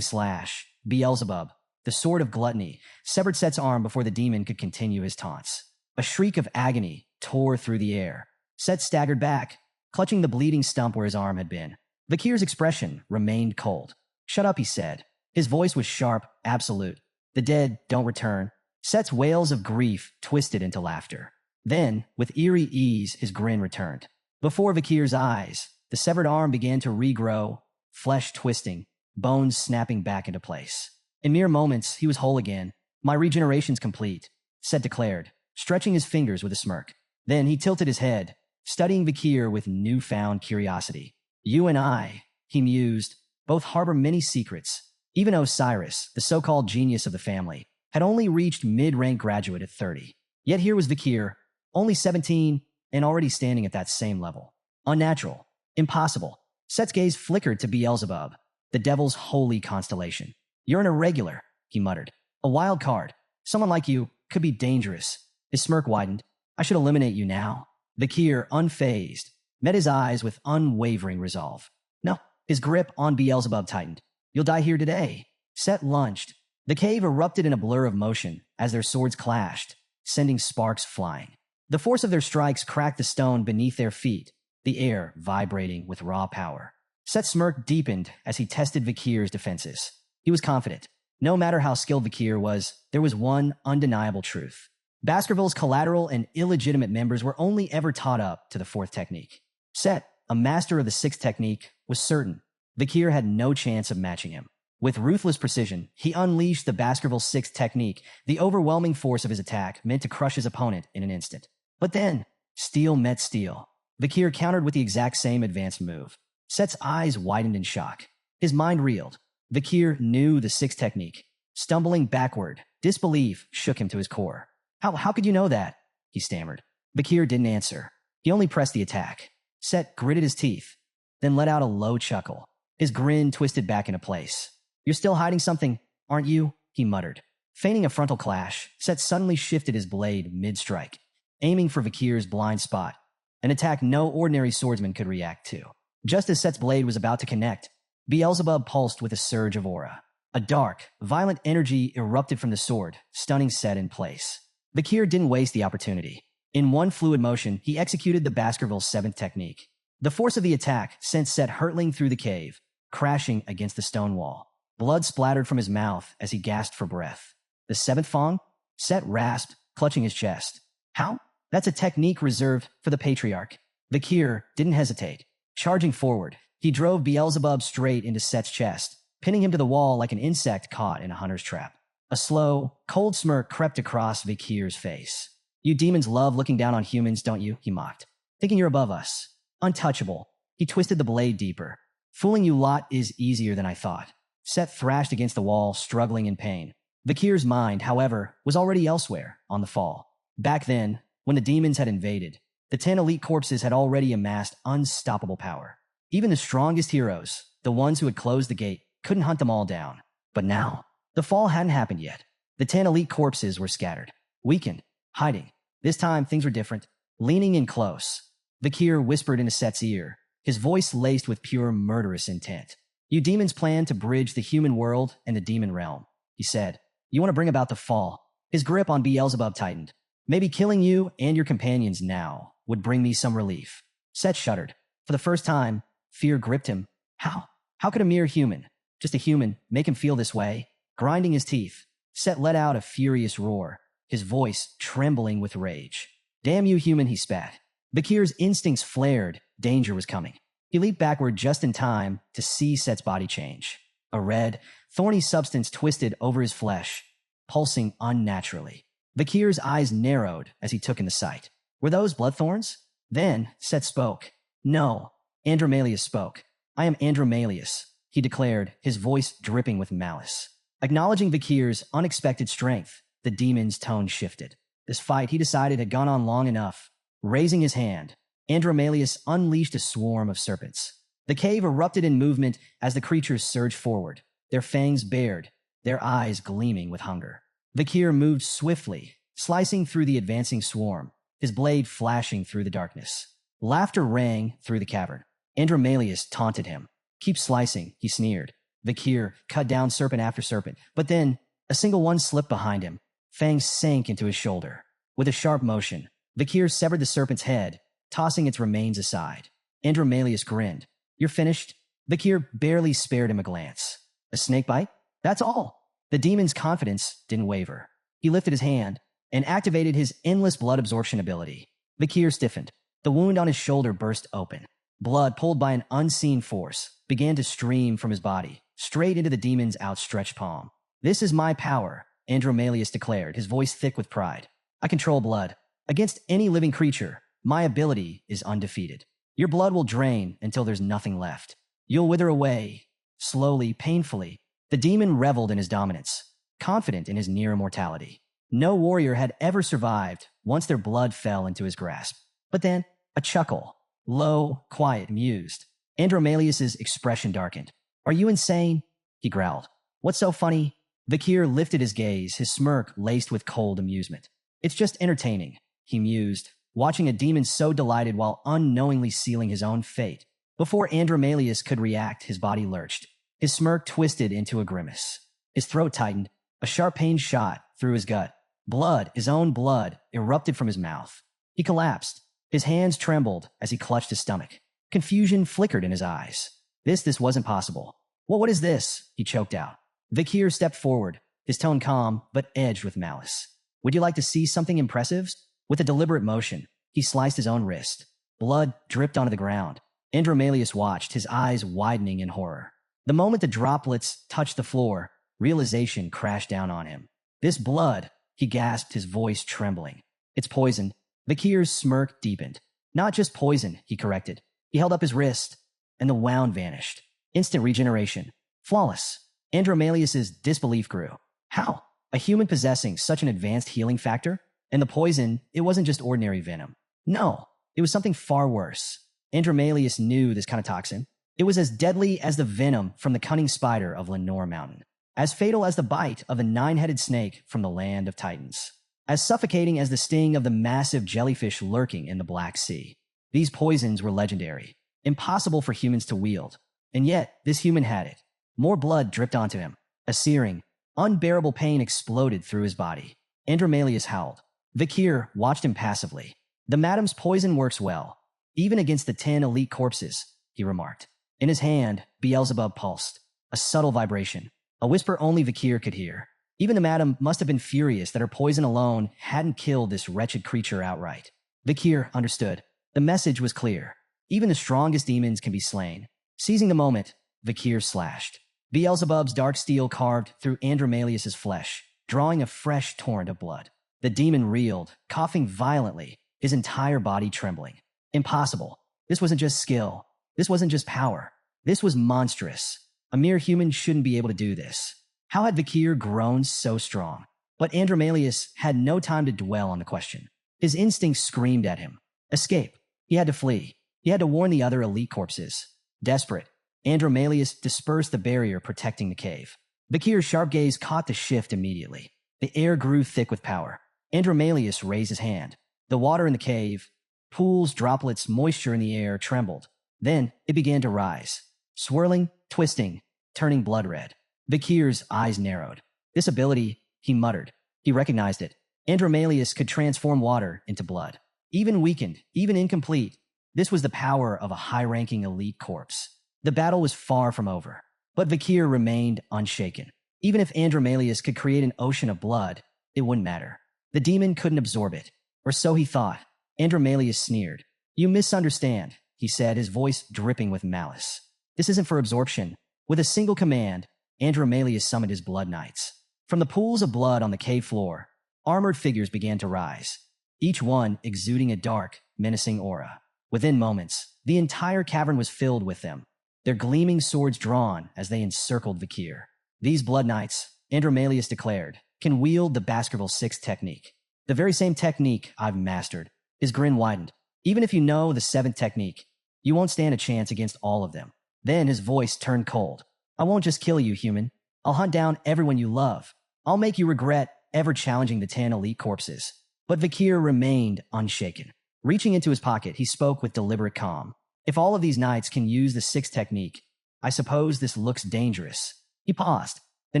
slash, Beelzebub, the sword of gluttony, severed Set's arm before the demon could continue his taunts. A shriek of agony tore through the air. Set staggered back, clutching the bleeding stump where his arm had been. Vakir's expression remained cold. "Shut up," he said. His voice was sharp, absolute. "The dead don't return." Set's wails of grief twisted into laughter. Then, with eerie ease, his grin returned. Before Vakir's eyes, the severed arm began to regrow, flesh twisting, bones snapping back into place. In mere moments, he was whole again. "My regeneration's complete," Set declared, stretching his fingers with a smirk. Then he tilted his head, studying Vakir with newfound curiosity. "You and I," he mused, "both harbor many secrets." Even Osiris, the so-called genius of the family, had only reached mid-rank graduate at 30. Yet here was Vakir, only 17, and already standing at that same level. Unnatural. Impossible. Set's gaze flickered to Beelzebub, the devil's holy constellation. "You're an irregular," he muttered. "A wild card. Someone like you could be dangerous." His smirk widened. "I should eliminate you now." Vakir, unfazed, met his eyes with unwavering resolve. No, his grip on Beelzebub tightened. "You'll die here today." Set lunged. The cave erupted in a blur of motion as their swords clashed, sending sparks flying. The force of their strikes cracked the stone beneath their feet, the air vibrating with raw power. Set's smirk deepened as he tested Vakir's defenses. He was confident. No matter how skilled Vakir was, there was one undeniable truth. Baskerville's collateral and illegitimate members were only ever taught up to the 4th technique. Set, a master of the 6th technique, was certain Vakir had no chance of matching him. With ruthless precision, he unleashed the Baskerville 6th technique. The overwhelming force of his attack meant to crush his opponent in an instant. But then, steel met steel. Vakir countered with the exact same advanced move. Set's eyes widened in shock. His mind reeled. Vakir knew the 6th technique. Stumbling backward, disbelief shook him to his core. How could you know that?" he stammered. Vakir didn't answer. He only pressed the attack. Set gritted his teeth, then let out a low chuckle. His grin twisted back into place. "You're still hiding something, aren't you?" he muttered. Feigning a frontal clash, Set suddenly shifted his blade mid-strike, aiming for Vakir's blind spot, an attack no ordinary swordsman could react to. Just as Set's blade was about to connect, Beelzebub pulsed with a surge of aura. A dark, violent energy erupted from the sword, stunning Set in place. Vakir didn't waste the opportunity. In one fluid motion, he executed the Baskerville's 7th technique. The force of the attack sent Set hurtling through the cave, crashing against the stone wall. Blood splattered from his mouth as he gasped for breath. The 7th Fong? Set rasped, clutching his chest. How? That's a technique reserved for the Patriarch. Vakir didn't hesitate. Charging forward, he drove Beelzebub straight into Set's chest, pinning him to the wall like an insect caught in a hunter's trap. A slow, cold smirk crept across Vakir's face. You demons love looking down on humans, don't you? He mocked. Thinking you're above us. Untouchable. He twisted the blade deeper. Fooling you lot is easier than I thought. Set thrashed against the wall, struggling in pain. Vakir's mind, however, was already elsewhere, on the fall. Back then, when the demons had invaded, the 10 elite corpses had already amassed unstoppable power. Even the strongest heroes, the ones who had closed the gate, couldn't hunt them all down. But now, the fall hadn't happened yet. The 10 elite corpses were scattered, weakened, hiding. This time, things were different. Leaning in close, Vakir whispered into Set's ear, his voice laced with pure murderous intent. You demons plan to bridge the human world and the demon realm, he said. You want to bring about the fall. His grip on Beelzebub tightened. Maybe killing you and your companions now would bring me some relief. Set shuddered. For the first time, fear gripped him. How? How could a mere human, just a human, make him feel this way? Grinding his teeth, Set let out a furious roar, his voice trembling with rage. Damn you, human, he spat. Vakir's instincts flared. Danger was coming. He leaped backward just in time to see Set's body change. A red, thorny substance twisted over his flesh, pulsing unnaturally. Vakir's eyes narrowed as he took in the sight. Were those bloodthorns? Then Set spoke. No, Andromalius spoke. I am Andromalius, he declared, his voice dripping with malice. Acknowledging Vakir's unexpected strength, the demon's tone shifted. This fight, he decided, had gone on long enough. Raising his hand, Andromalius unleashed a swarm of serpents. The cave erupted in movement as the creatures surged forward, their fangs bared, their eyes gleaming with hunger. Vakir moved swiftly, slicing through the advancing swarm, his blade flashing through the darkness. Laughter rang through the cavern. Andromalius taunted him. Keep slicing, he sneered. Vakir cut down serpent after serpent, but then a single one slipped behind him. Fangs sank into his shoulder. With a sharp motion, Vakir severed the serpent's head, tossing its remains aside. Andromalius grinned. You're finished? Vakir barely spared him a glance. A snake bite? That's all. The demon's confidence didn't waver. He lifted his hand and activated his endless blood absorption ability. Vakir stiffened. The wound on his shoulder burst open. Blood, pulled by an unseen force, began to stream from his body, straight into the demon's outstretched palm. This is my power, Andromalius declared, his voice thick with pride. I control blood. Against any living creature, my ability is undefeated. Your blood will drain until there's nothing left. You'll wither away, slowly, painfully. The demon reveled in his dominance, confident in his near immortality. No warrior had ever survived once their blood fell into his grasp. But then, a chuckle, low, quiet, amused. Andromalius's expression darkened. Are you insane? He growled. What's so funny? Vakir lifted his gaze, his smirk laced with cold amusement. It's just entertaining, he mused, watching a demon so delighted while unknowingly sealing his own fate. Before Andromalius could react, his body lurched. His smirk twisted into a grimace. His throat tightened. A sharp pain shot through his gut. Blood, his own blood, erupted from his mouth. He collapsed. His hands trembled as he clutched his stomach. Confusion flickered in his eyes. This wasn't possible. What is this? He choked out. Vakir stepped forward, his tone calm but edged with malice. Would you like to see something impressive? With a deliberate motion, he sliced his own wrist. Blood dripped onto the ground. Andromalius watched, his eyes widening in horror. The moment the droplets touched the floor, realization crashed down on him. This blood, he gasped, his voice trembling. It's poison. Vakir's smirk deepened. Not just poison, he corrected. He held up his wrist, and the wound vanished. Instant regeneration. Flawless. Andromalius's disbelief grew. How? A human possessing such an advanced healing factor? And the poison, it wasn't just ordinary venom. No, it was something far worse. Andromalius knew this kind of toxin. It was as deadly as the venom from the cunning spider of Lenore Mountain. As fatal as the bite of the 9-headed snake from the land of Titans. As suffocating as the sting of the massive jellyfish lurking in the Black Sea. These poisons were legendary, impossible for humans to wield. And yet, this human had it. More blood dripped onto him. A searing, unbearable pain exploded through his body. Andromalius howled. Vakir watched him passively. The madam's poison works well, even against the 10 elite corpses, he remarked. In his hand, Beelzebub pulsed. A subtle vibration. A whisper only Vakir could hear. Even the madam must have been furious that her poison alone hadn't killed this wretched creature outright. Vakir understood. The message was clear. Even the strongest demons can be slain. Seizing the moment, Vakir slashed. Beelzebub's dark steel carved through Andromalius's flesh, drawing a fresh torrent of blood. The demon reeled, coughing violently, his entire body trembling. Impossible. This wasn't just skill. This wasn't just power. This was monstrous. A mere human shouldn't be able to do this. How had Vakir grown so strong? But Andromalius had no time to dwell on the question. His instincts screamed at him. Escape. He had to flee. He had to warn the other elite corpses. Desperate, Andromalius dispersed the barrier protecting the cave. Vakir's sharp gaze caught the shift immediately. The air grew thick with power. Andromalius raised his hand. The water in the cave, pools, droplets, moisture in the air trembled. Then it began to rise, swirling, twisting, turning blood red. Vakir's eyes narrowed. This ability, he muttered. He recognized it. Andromalius could transform water into blood. Even weakened, even incomplete, this was the power of a high-ranking elite corpse. The battle was far from over, but Vakir remained unshaken. Even if Andromalius could create an ocean of blood, it wouldn't matter. The demon couldn't absorb it, or so he thought. Andromalius sneered. "You misunderstand," he said, his voice dripping with malice. "This isn't for absorption." With a single command, Andromalius summoned his blood knights. From the pools of blood on the cave floor, armored figures began to rise, each one exuding a dark, menacing aura. Within moments, the entire cavern was filled with them, their gleaming swords drawn as they encircled Vakir. "These blood knights," Andromalius declared, "can wield the Baskerville 6 technique. The very same technique I've mastered." His grin widened. "Even if you know the 7th technique, you won't stand a chance against all of them." Then his voice turned cold. "I won't just kill you, human. I'll hunt down everyone you love. I'll make you regret ever challenging the 10 elite corpses." But Vakir remained unshaken. Reaching into his pocket, he spoke with deliberate calm. "If all of these knights can use the 6th technique, I suppose this looks dangerous." He paused. Then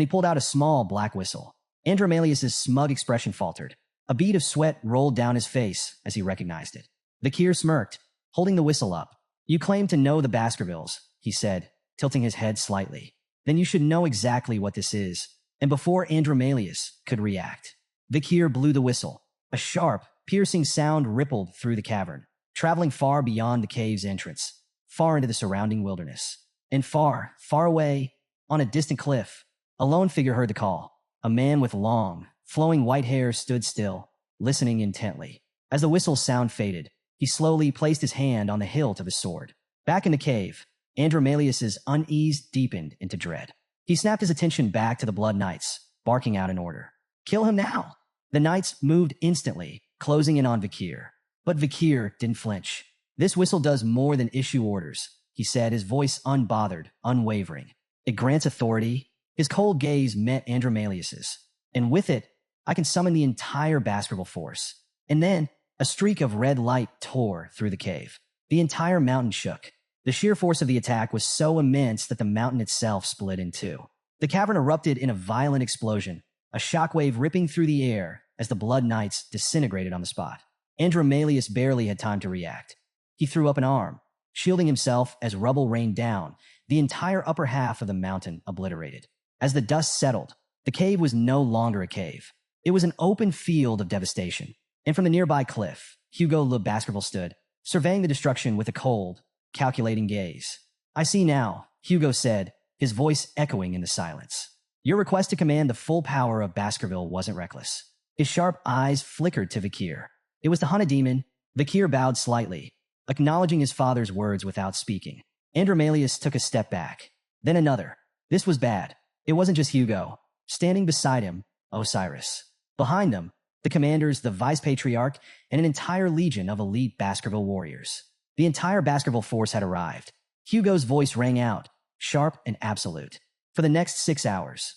he pulled out a small black whistle. Andromalius's smug expression faltered. A bead of sweat rolled down his face as he recognized it. Vakir smirked, holding the whistle up. "You claim to know the Baskervilles," he said, tilting his head slightly. "Then you should know exactly what this is." And before Andromalius could react, Vakir blew the whistle. A sharp, piercing sound rippled through the cavern, traveling far beyond the cave's entrance, far into the surrounding wilderness. And far, far away, on a distant cliff, a lone figure heard the call. A man with long, flowing white hair stood still, listening intently. As the whistle's sound faded, he slowly placed his hand on the hilt of his sword. Back in the cave, Andromalius's unease deepened into dread. He snapped his attention back to the Blood Knights, barking out an order. "Kill him now!" The knights moved instantly, closing in on Vakir. But Vakir didn't flinch. "This whistle does more than issue orders," he said, his voice unbothered, unwavering. "It grants authority." His cold gaze met Andromalius's. "And with it, I can summon the entire Baskerville force." And then, a streak of red light tore through the cave. The entire mountain shook. The sheer force of the attack was so immense that the mountain itself split in two. The cavern erupted in a violent explosion, a shockwave ripping through the air as the Blood Knights disintegrated on the spot. Andromalius barely had time to react. He threw up an arm, shielding himself as rubble rained down, the entire upper half of the mountain obliterated. As the dust settled, the cave was no longer a cave. It was an open field of devastation. And from the nearby cliff, Hugo Le Baskerville stood, surveying the destruction with a cold, calculating gaze. "I see now," Hugo said, his voice echoing in the silence. "Your request to command the full power of Baskerville wasn't reckless." His sharp eyes flickered to Vakir. It was the hunted demon. Vakir bowed slightly, acknowledging his father's words without speaking. Andromalius took a step back, then another. This was bad. It wasn't just Hugo. Standing beside him, Osiris. Behind them, the commanders, the vice-patriarch, and an entire legion of elite Baskerville warriors. The entire Baskerville force had arrived. Hugo's voice rang out, sharp and absolute. "For the next 6 hours,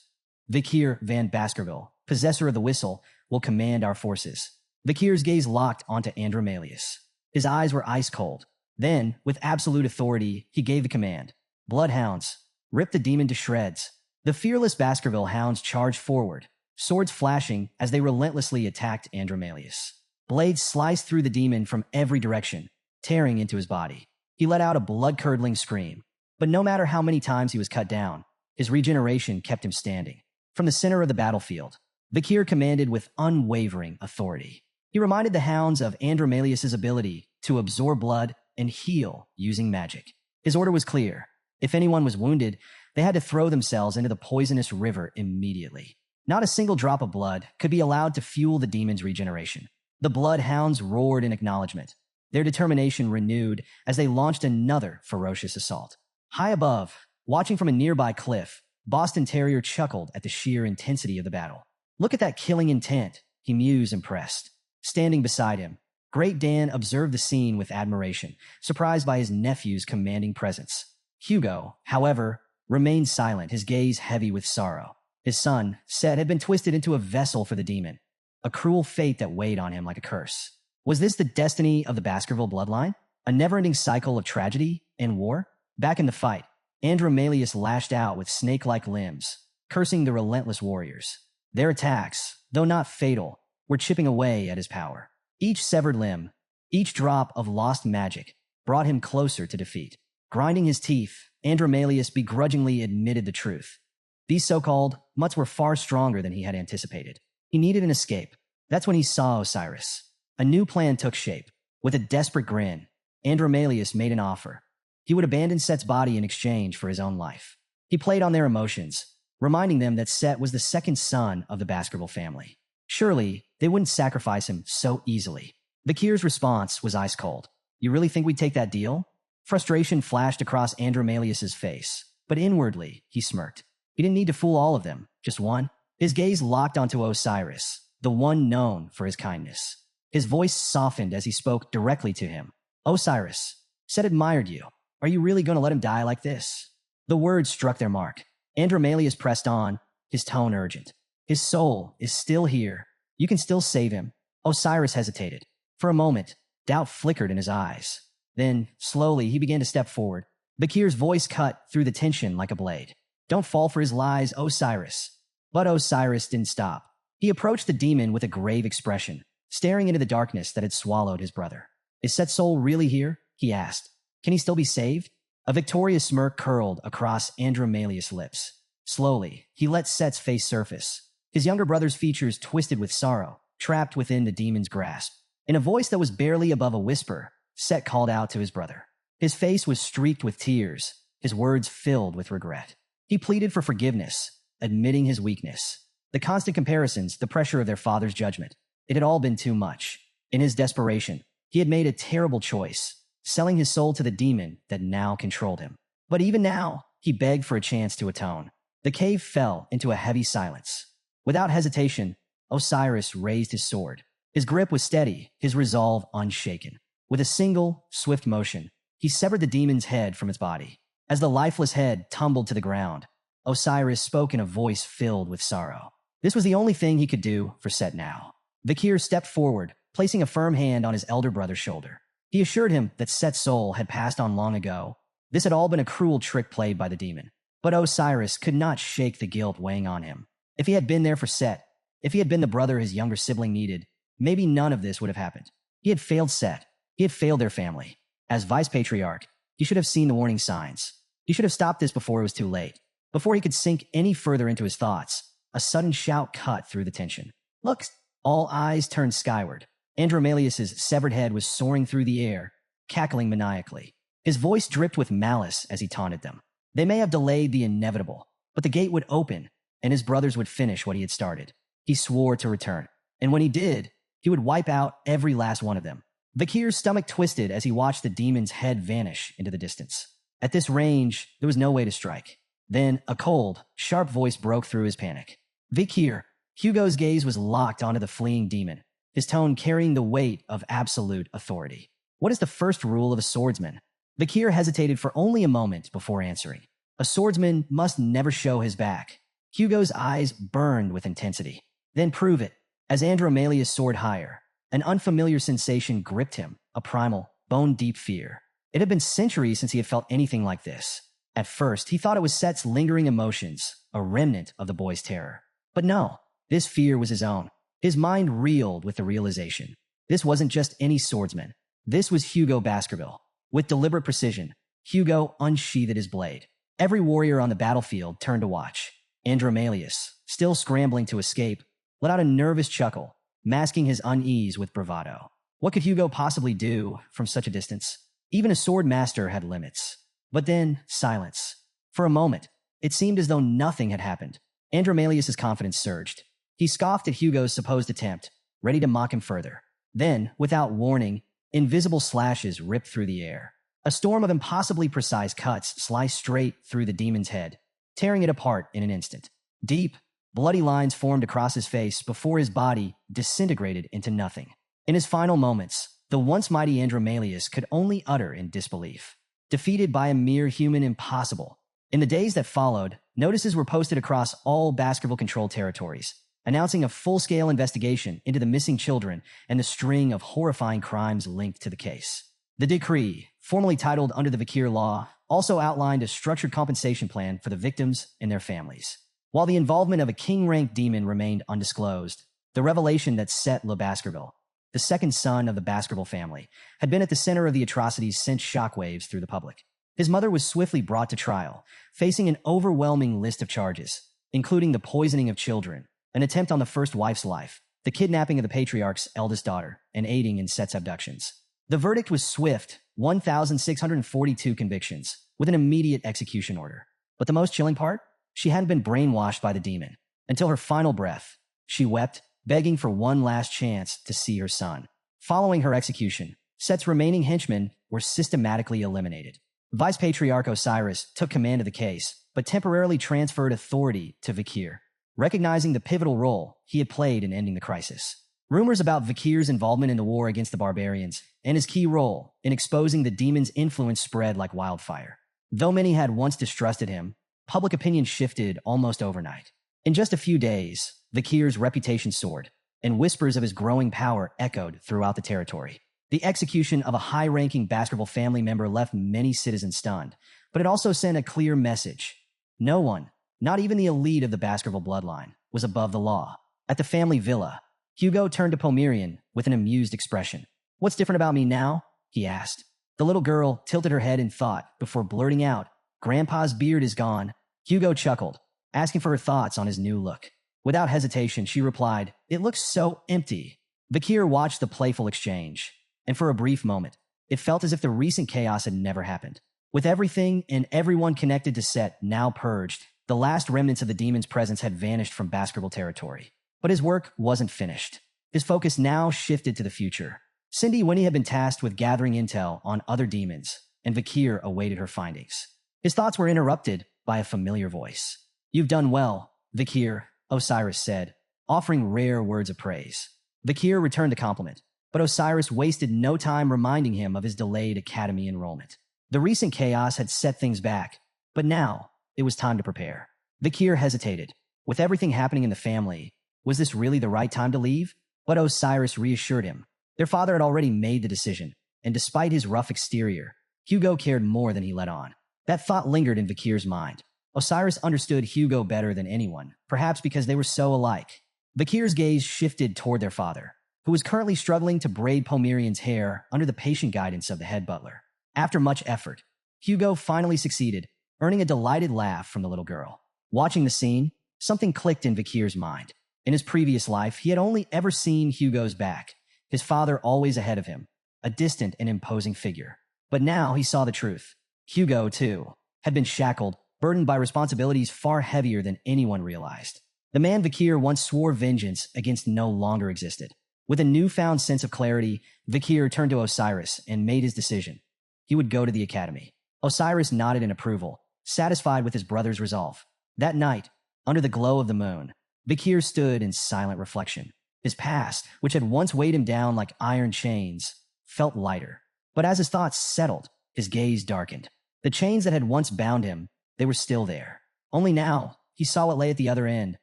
Vakir van Baskerville, possessor of the whistle, will command our forces." Vakir's gaze locked onto Andromalius. His eyes were ice cold. Then, with absolute authority, he gave the command. "Bloodhounds, rip the demon to shreds." The fearless Baskerville hounds charged forward, swords flashing as they relentlessly attacked Andromalius. Blades sliced through the demon from every direction, tearing into his body. He let out a blood-curdling scream. But no matter how many times he was cut down, his regeneration kept him standing. From the center of the battlefield, Vakir commanded with unwavering authority. He reminded the hounds of Andromalius's ability to absorb blood and heal using magic. His order was clear. If anyone was wounded, they had to throw themselves into the poisonous river immediately. Not a single drop of blood could be allowed to fuel the demon's regeneration. The bloodhounds roared in acknowledgement, their determination renewed as they launched another ferocious assault. High above, watching from a nearby cliff, Boston Terrier chuckled at the sheer intensity of the battle. "Look at that killing intent," he mused, impressed. Standing beside him, Great Dan observed the scene with admiration, surprised by his nephew's commanding presence. Hugo, however, remained silent, his gaze heavy with sorrow. His son, Set, had been twisted into a vessel for the demon, a cruel fate that weighed on him like a curse. Was this the destiny of the Baskerville bloodline? A never-ending cycle of tragedy and war? Back in the fight, Andromalius lashed out with snake-like limbs, cursing the relentless warriors. Their attacks, though not fatal, were chipping away at his power. Each severed limb, each drop of lost magic, brought him closer to defeat. Grinding his teeth, Andromalius begrudgingly admitted the truth. These so-called mutts were far stronger than he had anticipated. He needed an escape. That's when he saw Osiris. A new plan took shape. With a desperate grin, Andromalius made an offer. He would abandon Set's body in exchange for his own life. He played on their emotions, reminding them that Set was the second son of the Baskerville family. Surely, they wouldn't sacrifice him so easily. Vakir's response was ice cold. "You really think we'd take that deal?" Frustration flashed across Andromalius's face, but inwardly, he smirked. He didn't need to fool all of them, just one. His gaze locked onto Osiris, the one known for his kindness. His voice softened as he spoke directly to him. "Osiris, Set admired you. Are you really going to let him die like this?" The words struck their mark. Andromalius pressed on, his tone urgent. "His soul is still here. You can still save him." Osiris hesitated. For a moment, doubt flickered in his eyes. Then, slowly, he began to step forward. Vakir's voice cut through the tension like a blade. "Don't fall for his lies, Osiris." But Osiris didn't stop. He approached the demon with a grave expression, staring into the darkness that had swallowed his brother. "Is Set's soul really here?" he asked. "Can he still be saved?" A victorious smirk curled across Andromalius' lips. Slowly, he let Set's face surface. His younger brother's features twisted with sorrow, trapped within the demon's grasp. In a voice that was barely above a whisper, Set called out to his brother. His face was streaked with tears, his words filled with regret. He pleaded for forgiveness, admitting his weakness. The constant comparisons, the pressure of their father's judgment. It had all been too much. In his desperation, he had made a terrible choice, selling his soul to the demon that now controlled him. But even now, he begged for a chance to atone. The cave fell into a heavy silence. Without hesitation, Osiris raised his sword. His grip was steady, his resolve unshaken. With a single, swift motion, he severed the demon's head from its body. As the lifeless head tumbled to the ground, Osiris spoke in a voice filled with sorrow. This was the only thing he could do for Set now. Vakir stepped forward, placing a firm hand on his elder brother's shoulder. He assured him that Set's soul had passed on long ago. This had all been a cruel trick played by the demon. But Osiris could not shake the guilt weighing on him. If he had been there for Set, if he had been the brother his younger sibling needed, maybe none of this would have happened. He had failed Set. He had failed their family. As Vice Patriarch, he should have seen the warning signs. He should have stopped this before it was too late. Before he could sink any further into his thoughts, a sudden shout cut through the tension. "Look!" All eyes turned skyward. Andromalius's severed head was soaring through the air, cackling maniacally. His voice dripped with malice as he taunted them. They may have delayed the inevitable, but the gate would open, and his brothers would finish what he had started. He swore to return, and when he did, he would wipe out every last one of them. Vakir's stomach twisted as he watched the demon's head vanish into the distance. At this range, there was no way to strike. Then, a cold, sharp voice broke through his panic. "Vakir!" Hugo's gaze was locked onto the fleeing demon, his tone carrying the weight of absolute authority. "What is the first rule of a swordsman?" Vakir hesitated for only a moment before answering. "A swordsman must never show his back." Hugo's eyes burned with intensity. "Then prove it." As Andromalius soared higher, an unfamiliar sensation gripped him, a primal, bone-deep fear. It had been centuries since he had felt anything like this. At first, he thought it was Set's lingering emotions, a remnant of the boy's terror. But no, this fear was his own. His mind reeled with the realization. This wasn't just any swordsman. This was Hugo Baskerville. With deliberate precision, Hugo unsheathed his blade. Every warrior on the battlefield turned to watch. Andromalius, still scrambling to escape, let out a nervous chuckle, masking his unease with bravado. What could Hugo possibly do from such a distance? Even a Swordmaster had limits. But then, silence. For a moment, it seemed as though nothing had happened. Andromalius' confidence surged. He scoffed at Hugo's supposed attempt, ready to mock him further. Then, without warning, invisible slashes ripped through the air. A storm of impossibly precise cuts sliced straight through the demon's head, tearing it apart in an instant. Deep, bloody lines formed across his face before his body disintegrated into nothing. In his final moments, the once mighty Andromalius could only utter in disbelief. Defeated by a mere human impossible. In the days that followed, notices were posted across all Baskerville-controlled territories, announcing a full-scale investigation into the missing children and the string of horrifying crimes linked to the case. The decree, formally titled Under the Vakir Law, also outlined a structured compensation plan for the victims and their families. While the involvement of a king-ranked demon remained undisclosed, the revelation that Set Le Baskerville, the second son of the Baskerville family, had been at the center of the atrocities sent shockwaves through the public. His mother was swiftly brought to trial, facing an overwhelming list of charges, including the poisoning of children, an attempt on the first wife's life, the kidnapping of the Patriarch's eldest daughter, and aiding in Set's abductions. The verdict was swift, 1,642 convictions, with an immediate execution order. But the most chilling part? She hadn't been brainwashed by the demon. Until her final breath, she wept, begging for one last chance to see her son. Following her execution, Set's remaining henchmen were systematically eliminated. Vice Patriarch Osiris took command of the case, but temporarily transferred authority to Vakir, recognizing the pivotal role he had played in ending the crisis. Rumors about Vakir's involvement in the war against the barbarians and his key role in exposing the demon's influence spread like wildfire. Though many had once distrusted him, public opinion shifted almost overnight. In just a few days, Vakir's reputation soared, and whispers of his growing power echoed throughout the territory. The execution of a high-ranking Baskerville family member left many citizens stunned, but it also sent a clear message. No one, not even the elite of the Baskerville bloodline, was above the law. At the family villa, Hugo turned to Pomerian with an amused expression. "What's different about me now?" he asked. The little girl tilted her head in thought before blurting out, "Grandpa's beard is gone." Hugo chuckled, asking for her thoughts on his new look. Without hesitation, she replied, "It looks so empty." Vakir watched the playful exchange, and for a brief moment, it felt as if the recent chaos had never happened. With everything and everyone connected to Set now purged, the last remnants of the demon's presence had vanished from Baskerville territory. But his work wasn't finished. His focus now shifted to the future. Cindy Winnie had been tasked with gathering intel on other demons, and Vakir awaited her findings. His thoughts were interrupted by a familiar voice. "You've done well, Vakir," Osiris said, offering rare words of praise. Vakir returned the compliment, but Osiris wasted no time reminding him of his delayed academy enrollment. The recent chaos had set things back, but now it was time to prepare. Vakir hesitated. With everything happening in the family, was this really the right time to leave? But Osiris reassured him. Their father had already made the decision, and despite his rough exterior, Hugo cared more than he let on. That thought lingered in Vakir's mind. Osiris understood Hugo better than anyone, perhaps because they were so alike. Vakir's gaze shifted toward their father, who was currently struggling to braid Pomerian's hair under the patient guidance of the head butler. After much effort, Hugo finally succeeded, earning a delighted laugh from the little girl. Watching the scene, something clicked in Vakir's mind. In his previous life, he had only ever seen Hugo's back, his father always ahead of him, a distant and imposing figure. But now he saw the truth. Hugo, too, had been shackled, burdened by responsibilities far heavier than anyone realized. The man Vakir once swore vengeance against no longer existed. With a newfound sense of clarity, Vakir turned to Osiris and made his decision. He would go to the academy. Osiris nodded in approval, satisfied with his brother's resolve. That night, under the glow of the moon, Vakir stood in silent reflection. His past, which had once weighed him down like iron chains, felt lighter. But as his thoughts settled, his gaze darkened. The chains that had once bound him, they were still there. Only now, he saw what lay at the other end.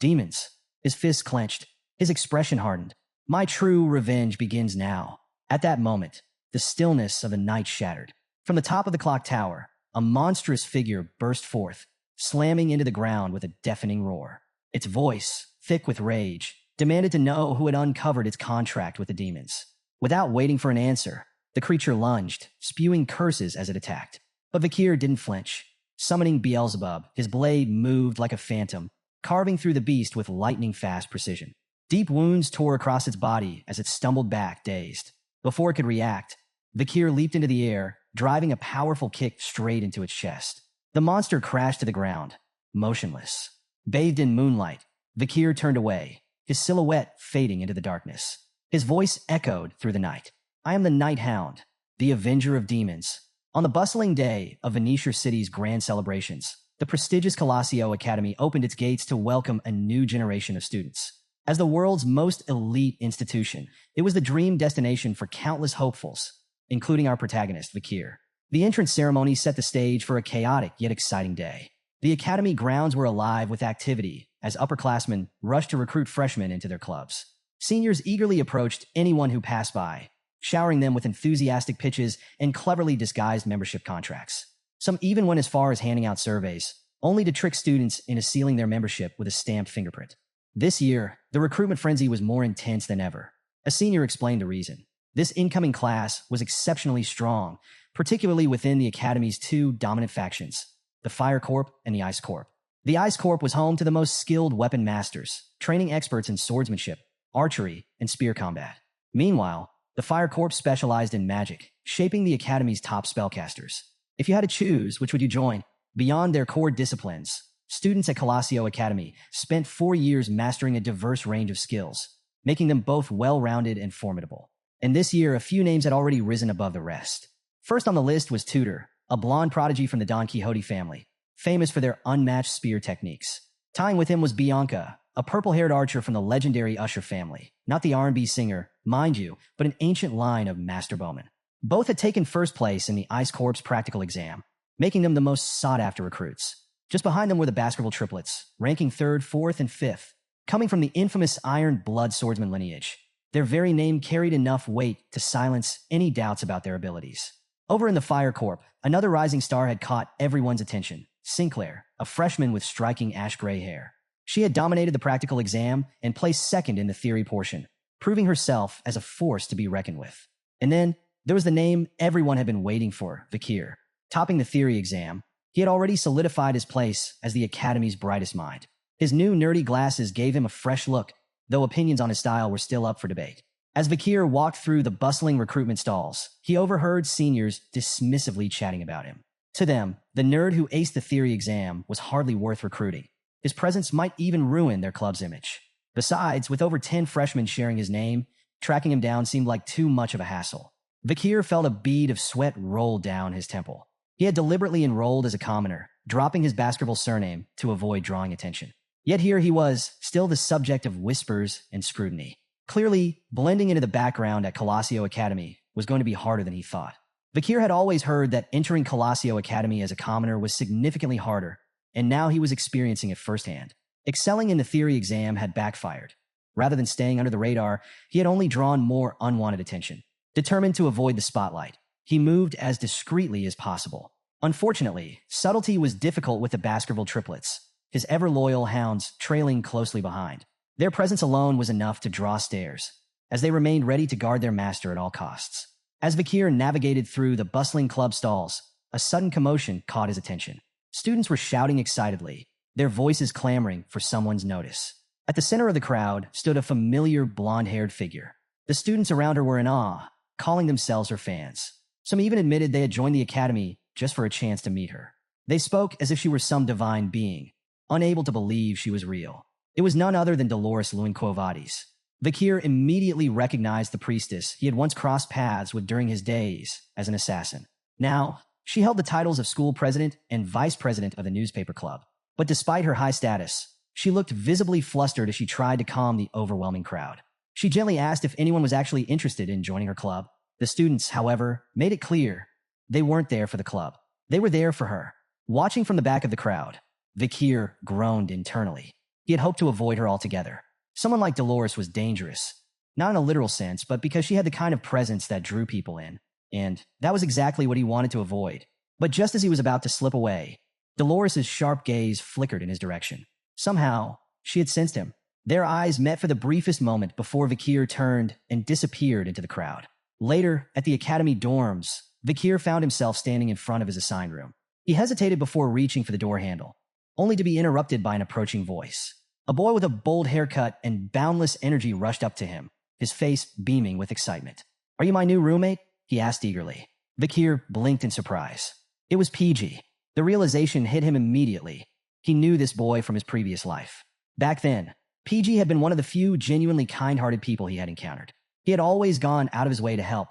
Demons. His fists clenched. His expression hardened. "My true revenge begins now." At that moment, the stillness of the night shattered. From the top of the clock tower, a monstrous figure burst forth, slamming into the ground with a deafening roar. Its voice, thick with rage, demanded to know who had uncovered its contract with the demons. Without waiting for an answer, the creature lunged, spewing curses as it attacked. But Vakir didn't flinch. Summoning Beelzebub, his blade moved like a phantom, carving through the beast with lightning-fast precision. Deep wounds tore across its body as it stumbled back, dazed. Before it could react, Vakir leaped into the air, driving a powerful kick straight into its chest. The monster crashed to the ground, motionless. Bathed in moonlight, Vakir turned away, his silhouette fading into the darkness. His voice echoed through the night. I am the Night Hound, the Avenger of Demons. On the bustling day of Venetia City's grand celebrations, the prestigious Colossio Academy opened its gates to welcome a new generation of students. As the world's most elite institution, it was the dream destination for countless hopefuls, including our protagonist, Vakir. The entrance ceremony set the stage for a chaotic yet exciting day. The academy grounds were alive with activity as upperclassmen rushed to recruit freshmen into their clubs. Seniors eagerly approached anyone who passed by, showering them with enthusiastic pitches and cleverly disguised membership contracts. Some even went as far as handing out surveys, only to trick students into sealing their membership with a stamped fingerprint. This year, the recruitment frenzy was more intense than ever. A senior explained the reason. This incoming class was exceptionally strong, particularly within the Academy's two dominant factions, the Fire Corp and the Ice Corp. The Ice Corp was home to the most skilled weapon masters, training experts in swordsmanship, archery, and spear combat. Meanwhile, the Fire Corp specialized in magic, shaping the Academy's top spellcasters. If you had to choose, which would you join? Beyond their core disciplines, students at Colossio Academy spent 4 years mastering a diverse range of skills, making them both well-rounded and formidable. And this year, a few names had already risen above the rest. First on the list was Tutor, a blonde prodigy from the Don Quixote family, famous for their unmatched spear techniques. Tying with him was Bianca, a purple-haired archer from the legendary Usher family, not the R&B singer, mind you, but an ancient line of master bowmen. Both had taken first place in the Ice Corp's practical exam, making them the most sought-after recruits. Just behind them were the Baskerville Triplets, ranking 3rd, 4th, and 5th, coming from the infamous Iron Blood swordsman lineage. Their very name carried enough weight to silence any doubts about their abilities. Over in the Fire Corp, another rising star had caught everyone's attention, Sinclair, a freshman with striking ash-gray hair. She had dominated the practical exam and placed second in the theory portion, proving herself as a force to be reckoned with. And then, there was the name everyone had been waiting for, Vakir. Topping the theory exam, he had already solidified his place as the Academy's brightest mind. His new nerdy glasses gave him a fresh look, though opinions on his style were still up for debate. As Vakir walked through the bustling recruitment stalls, he overheard seniors dismissively chatting about him. To them, the nerd who aced the theory exam was hardly worth recruiting. His presence might even ruin their club's image. Besides, with over 10 freshmen sharing his name, tracking him down seemed like too much of a hassle. Vakir felt a bead of sweat roll down his temple. He had deliberately enrolled as a commoner, dropping his Baskerville surname to avoid drawing attention. Yet here he was, still the subject of whispers and scrutiny. Clearly, blending into the background at Colossio Academy was going to be harder than he thought. Vakir had always heard that entering Colossio Academy as a commoner was significantly harder, and now he was experiencing it firsthand. Excelling in the theory exam had backfired. Rather than staying under the radar, he had only drawn more unwanted attention. Determined to avoid the spotlight, he moved as discreetly as possible. Unfortunately, subtlety was difficult with the Baskerville Triplets, his ever-loyal hounds trailing closely behind. Their presence alone was enough to draw stares, as they remained ready to guard their master at all costs. As Vakir navigated through the bustling club stalls, a sudden commotion caught his attention. Students were shouting excitedly, their voices clamoring for someone's notice. At the center of the crowd stood a familiar blonde-haired figure. The students around her were in awe, calling themselves her fans. Some even admitted they had joined the academy just for a chance to meet her. They spoke as if she were some divine being, unable to believe she was real. It was none other than Dolores Luin-Quo-Vadis. Vakir immediately recognized the priestess he had once crossed paths with during his days as an assassin. Now, she held the titles of school president and vice president of the newspaper club. But despite her high status, she looked visibly flustered as she tried to calm the overwhelming crowd. She gently asked if anyone was actually interested in joining her club. The students, however, made it clear they weren't there for the club. They were there for her. Watching from the back of the crowd, Vakir groaned internally. He had hoped to avoid her altogether. Someone like Dolores was dangerous. Not in a literal sense, but because she had the kind of presence that drew people in. And that was exactly what he wanted to avoid. But just as he was about to slip away, Dolores' sharp gaze flickered in his direction. Somehow, she had sensed him. Their eyes met for the briefest moment before Vakir turned and disappeared into the crowd. Later, at the academy dorms, Vakir found himself standing in front of his assigned room. He hesitated before reaching for the door handle. only to be interrupted by an approaching voice. A boy with a bold haircut and boundless energy rushed up to him, his face beaming with excitement. "Are you my new roommate?" he asked eagerly. Vakir blinked in surprise. It was PG. The realization hit him immediately. He knew this boy from his previous life. Back then, PG had been one of the few genuinely kind-hearted people he had encountered. He had always gone out of his way to help,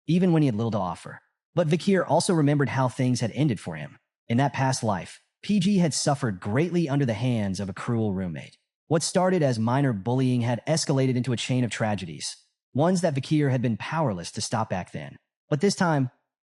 even when he had little to offer. But Vakir also remembered how things had ended for him. In that past life, PG had suffered greatly under the hands of a cruel roommate. What started as minor bullying had escalated into a chain of tragedies, ones that Vakir had been powerless to stop back then. But this time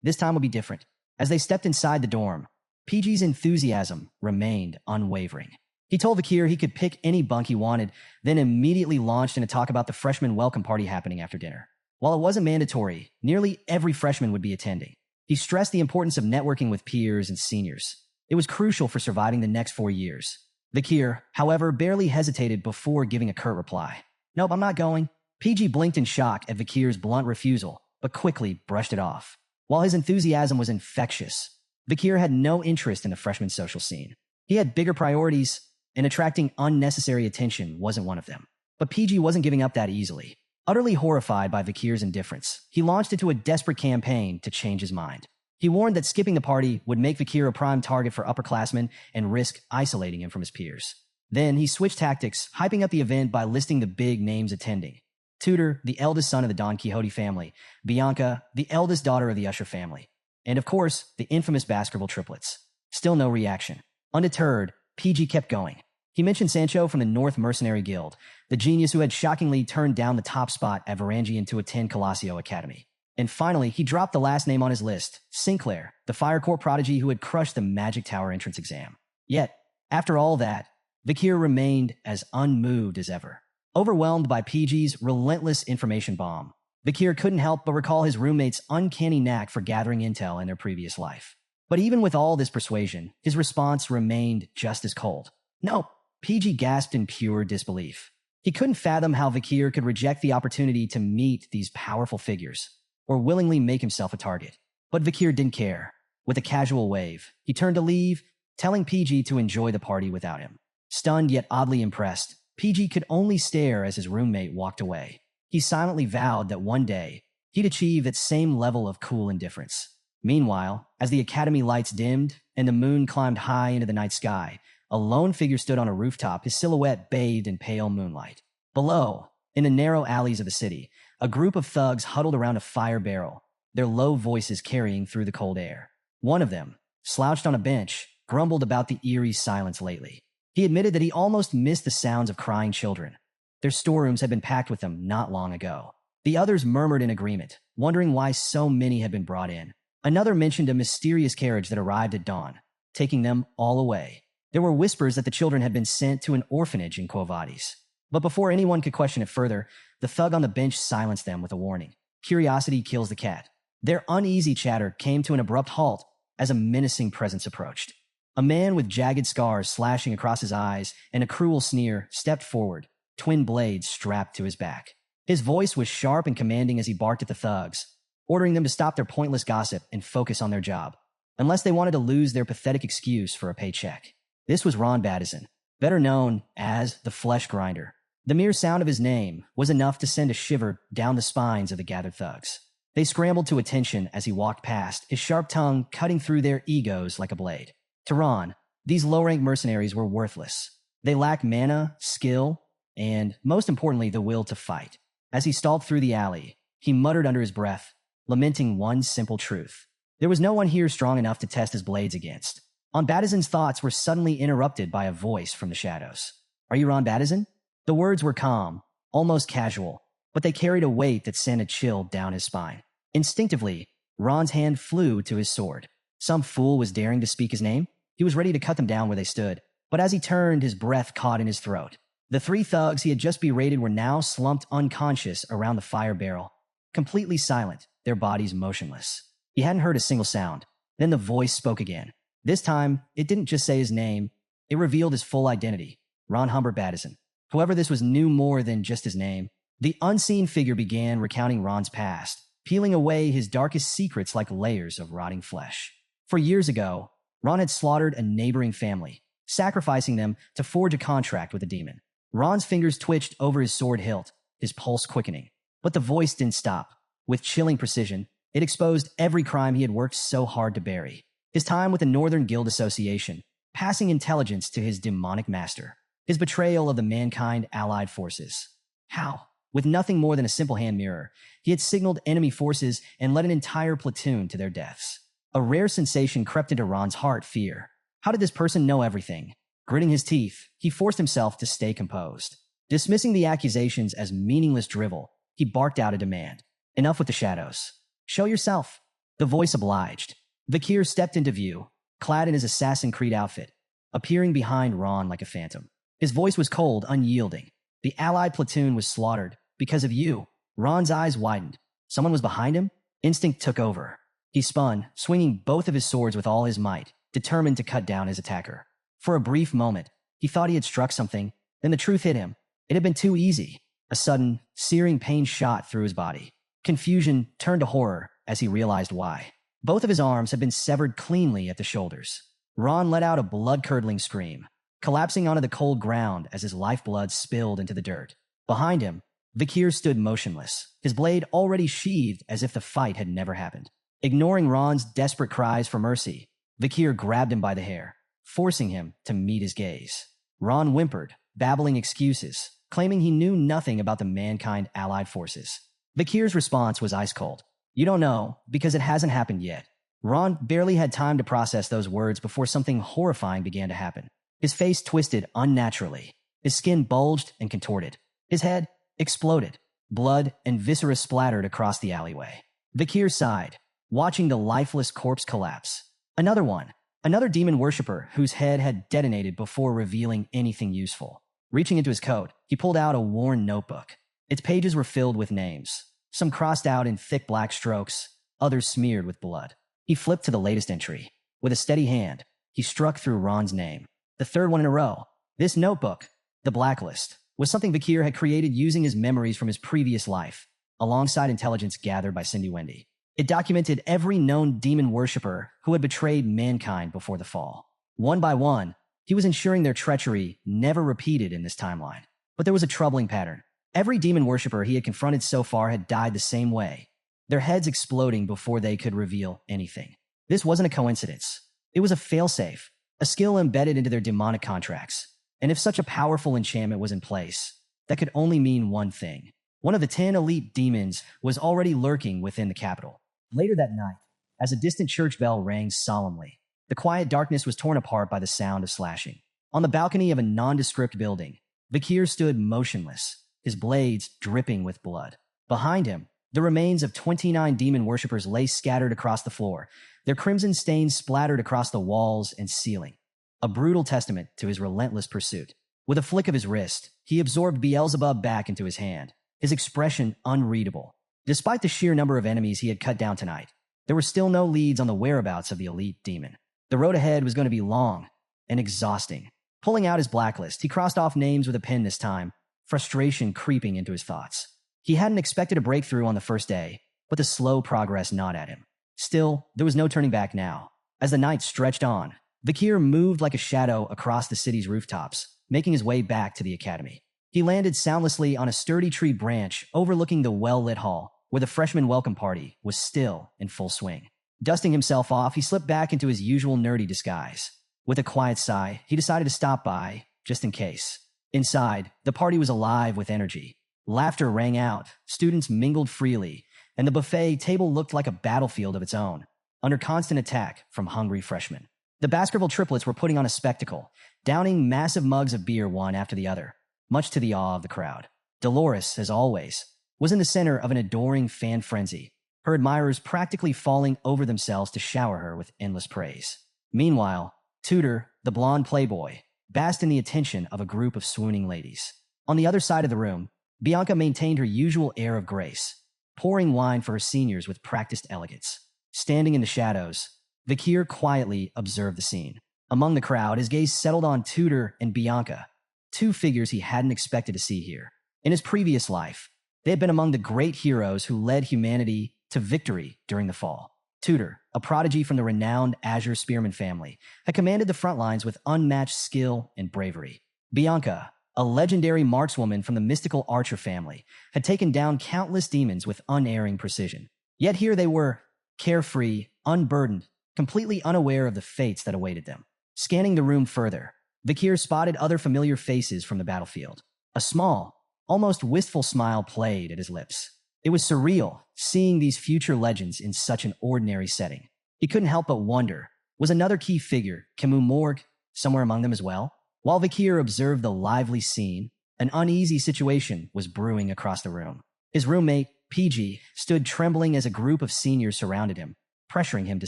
would be different. As they stepped inside the dorm, PG's enthusiasm remained unwavering. He told Vakir he could pick any bunk he wanted, then immediately launched into talk about the freshman welcome party happening after dinner. While it wasn't mandatory, nearly every freshman would be attending. He stressed the importance of networking with peers and seniors. It was crucial for surviving the next 4 years. Vakir, however, barely hesitated before giving a curt reply. "Nope, I'm not going." PG blinked in shock at Vakir's blunt refusal, but quickly brushed it off. While his enthusiasm was infectious, Vakir had no interest in the freshman social scene. He had bigger priorities, and attracting unnecessary attention wasn't one of them. But PG wasn't giving up that easily. Utterly horrified by Vakir's indifference, he launched into a desperate campaign to change his mind. He warned that skipping the party would make Vakir a prime target for upperclassmen and risk isolating him from his peers. Then he switched tactics, hyping up the event by listing the big names attending. Tudor, the eldest son of the Don Quixote family, Bianca, the eldest daughter of the Usher family, and of course, the infamous basketball triplets. Still no reaction. Undeterred, PG kept going. He mentioned Sancho from the North Mercenary Guild, the genius who had shockingly turned down the top spot at Varangian to attend Colossio Academy. And finally, he dropped the last name on his list, Sinclair, the Fire Corps prodigy who had crushed the Magic Tower entrance exam. Yet, after all that, Vakir remained as unmoved as ever. Overwhelmed by PG's relentless information bomb, Vakir couldn't help but recall his roommate's uncanny knack for gathering intel in their previous life. But even with all this persuasion, his response remained just as cold. "No." PG gasped in pure disbelief. He couldn't fathom how Vakir could reject the opportunity to meet these powerful figures, or willingly make himself a target. But Vakir didn't care. With a casual wave, he turned to leave, telling PG to enjoy the party without him. Stunned yet oddly impressed, PG could only stare as his roommate walked away. He silently vowed that one day, he'd achieve that same level of cool indifference. Meanwhile, as the academy lights dimmed and the moon climbed high into the night sky, a lone figure stood on a rooftop, his silhouette bathed in pale moonlight. Below, in the narrow alleys of the city, a group of thugs huddled around a fire barrel, their low voices carrying through the cold air. One of them, slouched on a bench, grumbled about the eerie silence lately. He admitted that he almost missed the sounds of crying children. Their storerooms had been packed with them not long ago. The others murmured in agreement, wondering why so many had been brought in. Another mentioned a mysterious carriage that arrived at dawn, taking them all away. There were whispers that the children had been sent to an orphanage in Quo Vadis. But before anyone could question it further, the thug on the bench silenced them with a warning. Curiosity kills the cat. Their uneasy chatter came to an abrupt halt as a menacing presence approached. A man with jagged scars slashing across his eyes and a cruel sneer stepped forward, twin blades strapped to his back. His voice was sharp and commanding as he barked at the thugs, ordering them to stop their pointless gossip and focus on their job, unless they wanted to lose their pathetic excuse for a paycheck. This was Ron Battison, better known as the Flesh Grinder. The mere sound of his name was enough to send a shiver down the spines of the gathered thugs. They scrambled to attention as he walked past, his sharp tongue cutting through their egos like a blade. To Ron, these low-rank mercenaries were worthless. They lacked mana, skill, and, most importantly, the will to fight. As he stalked through the alley, he muttered under his breath, lamenting one simple truth. There was no one here strong enough to test his blades against. Battison's thoughts were suddenly interrupted by a voice from the shadows. "Are you Ron Battison?" The words were calm, almost casual, but they carried a weight that sent a chill down his spine. Instinctively, Ron's hand flew to his sword. Some fool was daring to speak his name? He was ready to cut them down where they stood, but as he turned, his breath caught in his throat. The 3 thugs he had just berated were now slumped unconscious around the fire barrel, completely silent, their bodies motionless. He hadn't heard a single sound. Then the voice spoke again. This time, it didn't just say his name, it revealed his full identity, Ron Humbert Battison. However, this was knew more than just his name. The unseen figure began recounting Ron's past, peeling away his darkest secrets like layers of rotting flesh. For years ago, Ron had slaughtered a neighboring family, sacrificing them to forge a contract with the demon. Ron's fingers twitched over his sword hilt, his pulse quickening. But the voice didn't stop. With chilling precision, it exposed every crime he had worked so hard to bury. His time with the Northern Guild Association, passing intelligence to his demonic master, his betrayal of the Mankind allied forces. How? With nothing more than a simple hand mirror, he had signaled enemy forces and led an entire platoon to their deaths. A rare sensation crept into Ron's heart, fear. How did this person know everything? Gritting his teeth, he forced himself to stay composed. Dismissing the accusations as meaningless drivel, he barked out a demand. Enough with the shadows. Show yourself. The voice obliged. Vakir stepped into view, clad in his Assassin's Creed outfit, appearing behind Ron like a phantom. His voice was cold, unyielding. The allied platoon was slaughtered because of you. Ron's eyes widened. Someone was behind him? Instinct took over. He spun, swinging both of his swords with all his might, determined to cut down his attacker. For a brief moment, he thought he had struck something. Then the truth hit him. It had been too easy. A sudden, searing pain shot through his body. Confusion turned to horror as he realized why. Both of his arms had been severed cleanly at the shoulders. Ron let out a blood-curdling scream, collapsing onto the cold ground as his lifeblood spilled into the dirt. Behind him, Vakir stood motionless, his blade already sheathed as if the fight had never happened. Ignoring Ron's desperate cries for mercy, Vakir grabbed him by the hair, forcing him to meet his gaze. Ron whimpered, babbling excuses, claiming he knew nothing about the Mankind allied forces. Vakir's response was ice cold. You don't know, because it hasn't happened yet. Ron barely had time to process those words before something horrifying began to happen. His face twisted unnaturally. His skin bulged and contorted. His head exploded. Blood and viscera splattered across the alleyway. Vakir sighed, watching the lifeless corpse collapse. Another one. Another demon worshipper whose head had detonated before revealing anything useful. Reaching into his coat, he pulled out a worn notebook. Its pages were filled with names, some crossed out in thick black strokes, others smeared with blood. He flipped to the latest entry. With a steady hand, he struck through Ron's name. The third one in a row. This notebook, the blacklist, was something Vakir had created using his memories from his previous life, alongside intelligence gathered by Cindy Wendy. It documented every known demon worshipper who had betrayed mankind before the fall. One by one, he was ensuring their treachery never repeated in this timeline. But there was a troubling pattern. Every demon worshipper he had confronted so far had died the same way, their heads exploding before they could reveal anything. This wasn't a coincidence. It was a failsafe, a skill embedded into their demonic contracts. And if such a powerful enchantment was in place, that could only mean one thing. One of the 10 elite demons was already lurking within the capital. Later that night, as a distant church bell rang solemnly, the quiet darkness was torn apart by the sound of slashing. On the balcony of a nondescript building, Vakir stood motionless, his blades dripping with blood. Behind him, the remains of 29 demon worshippers lay scattered across the floor, their crimson stains splattered across the walls and ceiling. A brutal testament to his relentless pursuit. With a flick of his wrist, he absorbed Beelzebub back into his hand, his expression unreadable. Despite the sheer number of enemies he had cut down tonight, there were still no leads on the whereabouts of the elite demon. The road ahead was going to be long and exhausting. Pulling out his blacklist, he crossed off names with a pen this time, frustration creeping into his thoughts. He hadn't expected a breakthrough on the first day, but the slow progress gnawed at him. Still, there was no turning back now. As the night stretched on, Vakir moved like a shadow across the city's rooftops, making his way back to the academy. He landed soundlessly on a sturdy tree branch overlooking the well-lit hall, where the freshman welcome party was still in full swing. Dusting himself off, he slipped back into his usual nerdy disguise. With a quiet sigh, he decided to stop by, just in case. Inside, the party was alive with energy. Laughter rang out, students mingled freely, and the buffet table looked like a battlefield of its own, under constant attack from hungry freshmen. The Baskerville triplets were putting on a spectacle, downing massive mugs of beer one after the other, much to the awe of the crowd. Dolores, as always, was in the center of an adoring fan frenzy, her admirers practically falling over themselves to shower her with endless praise. Meanwhile, Tudor, the blonde playboy, basked in the attention of a group of swooning ladies. On the other side of the room, Bianca maintained her usual air of grace, pouring wine for her seniors with practiced elegance. Standing in the shadows, Vakir quietly observed the scene. Among the crowd, his gaze settled on Tudor and Bianca, two figures he hadn't expected to see here. In his previous life, they had been among the great heroes who led humanity to victory during the fall. Tudor, a prodigy from the renowned Azure Spearman family, had commanded the front lines with unmatched skill and bravery. Bianca, a legendary markswoman from the mystical Archer family, had taken down countless demons with unerring precision. Yet here they were, carefree, unburdened, completely unaware of the fates that awaited them. Scanning the room further, Vakir spotted other familiar faces from the battlefield. A small, almost wistful smile played at his lips. It was surreal, seeing these future legends in such an ordinary setting. He couldn't help but wonder, was another key figure, Camus Morg, somewhere among them as well? While Vakir observed the lively scene, an uneasy situation was brewing across the room. His roommate, PG, stood trembling as a group of seniors surrounded him, pressuring him to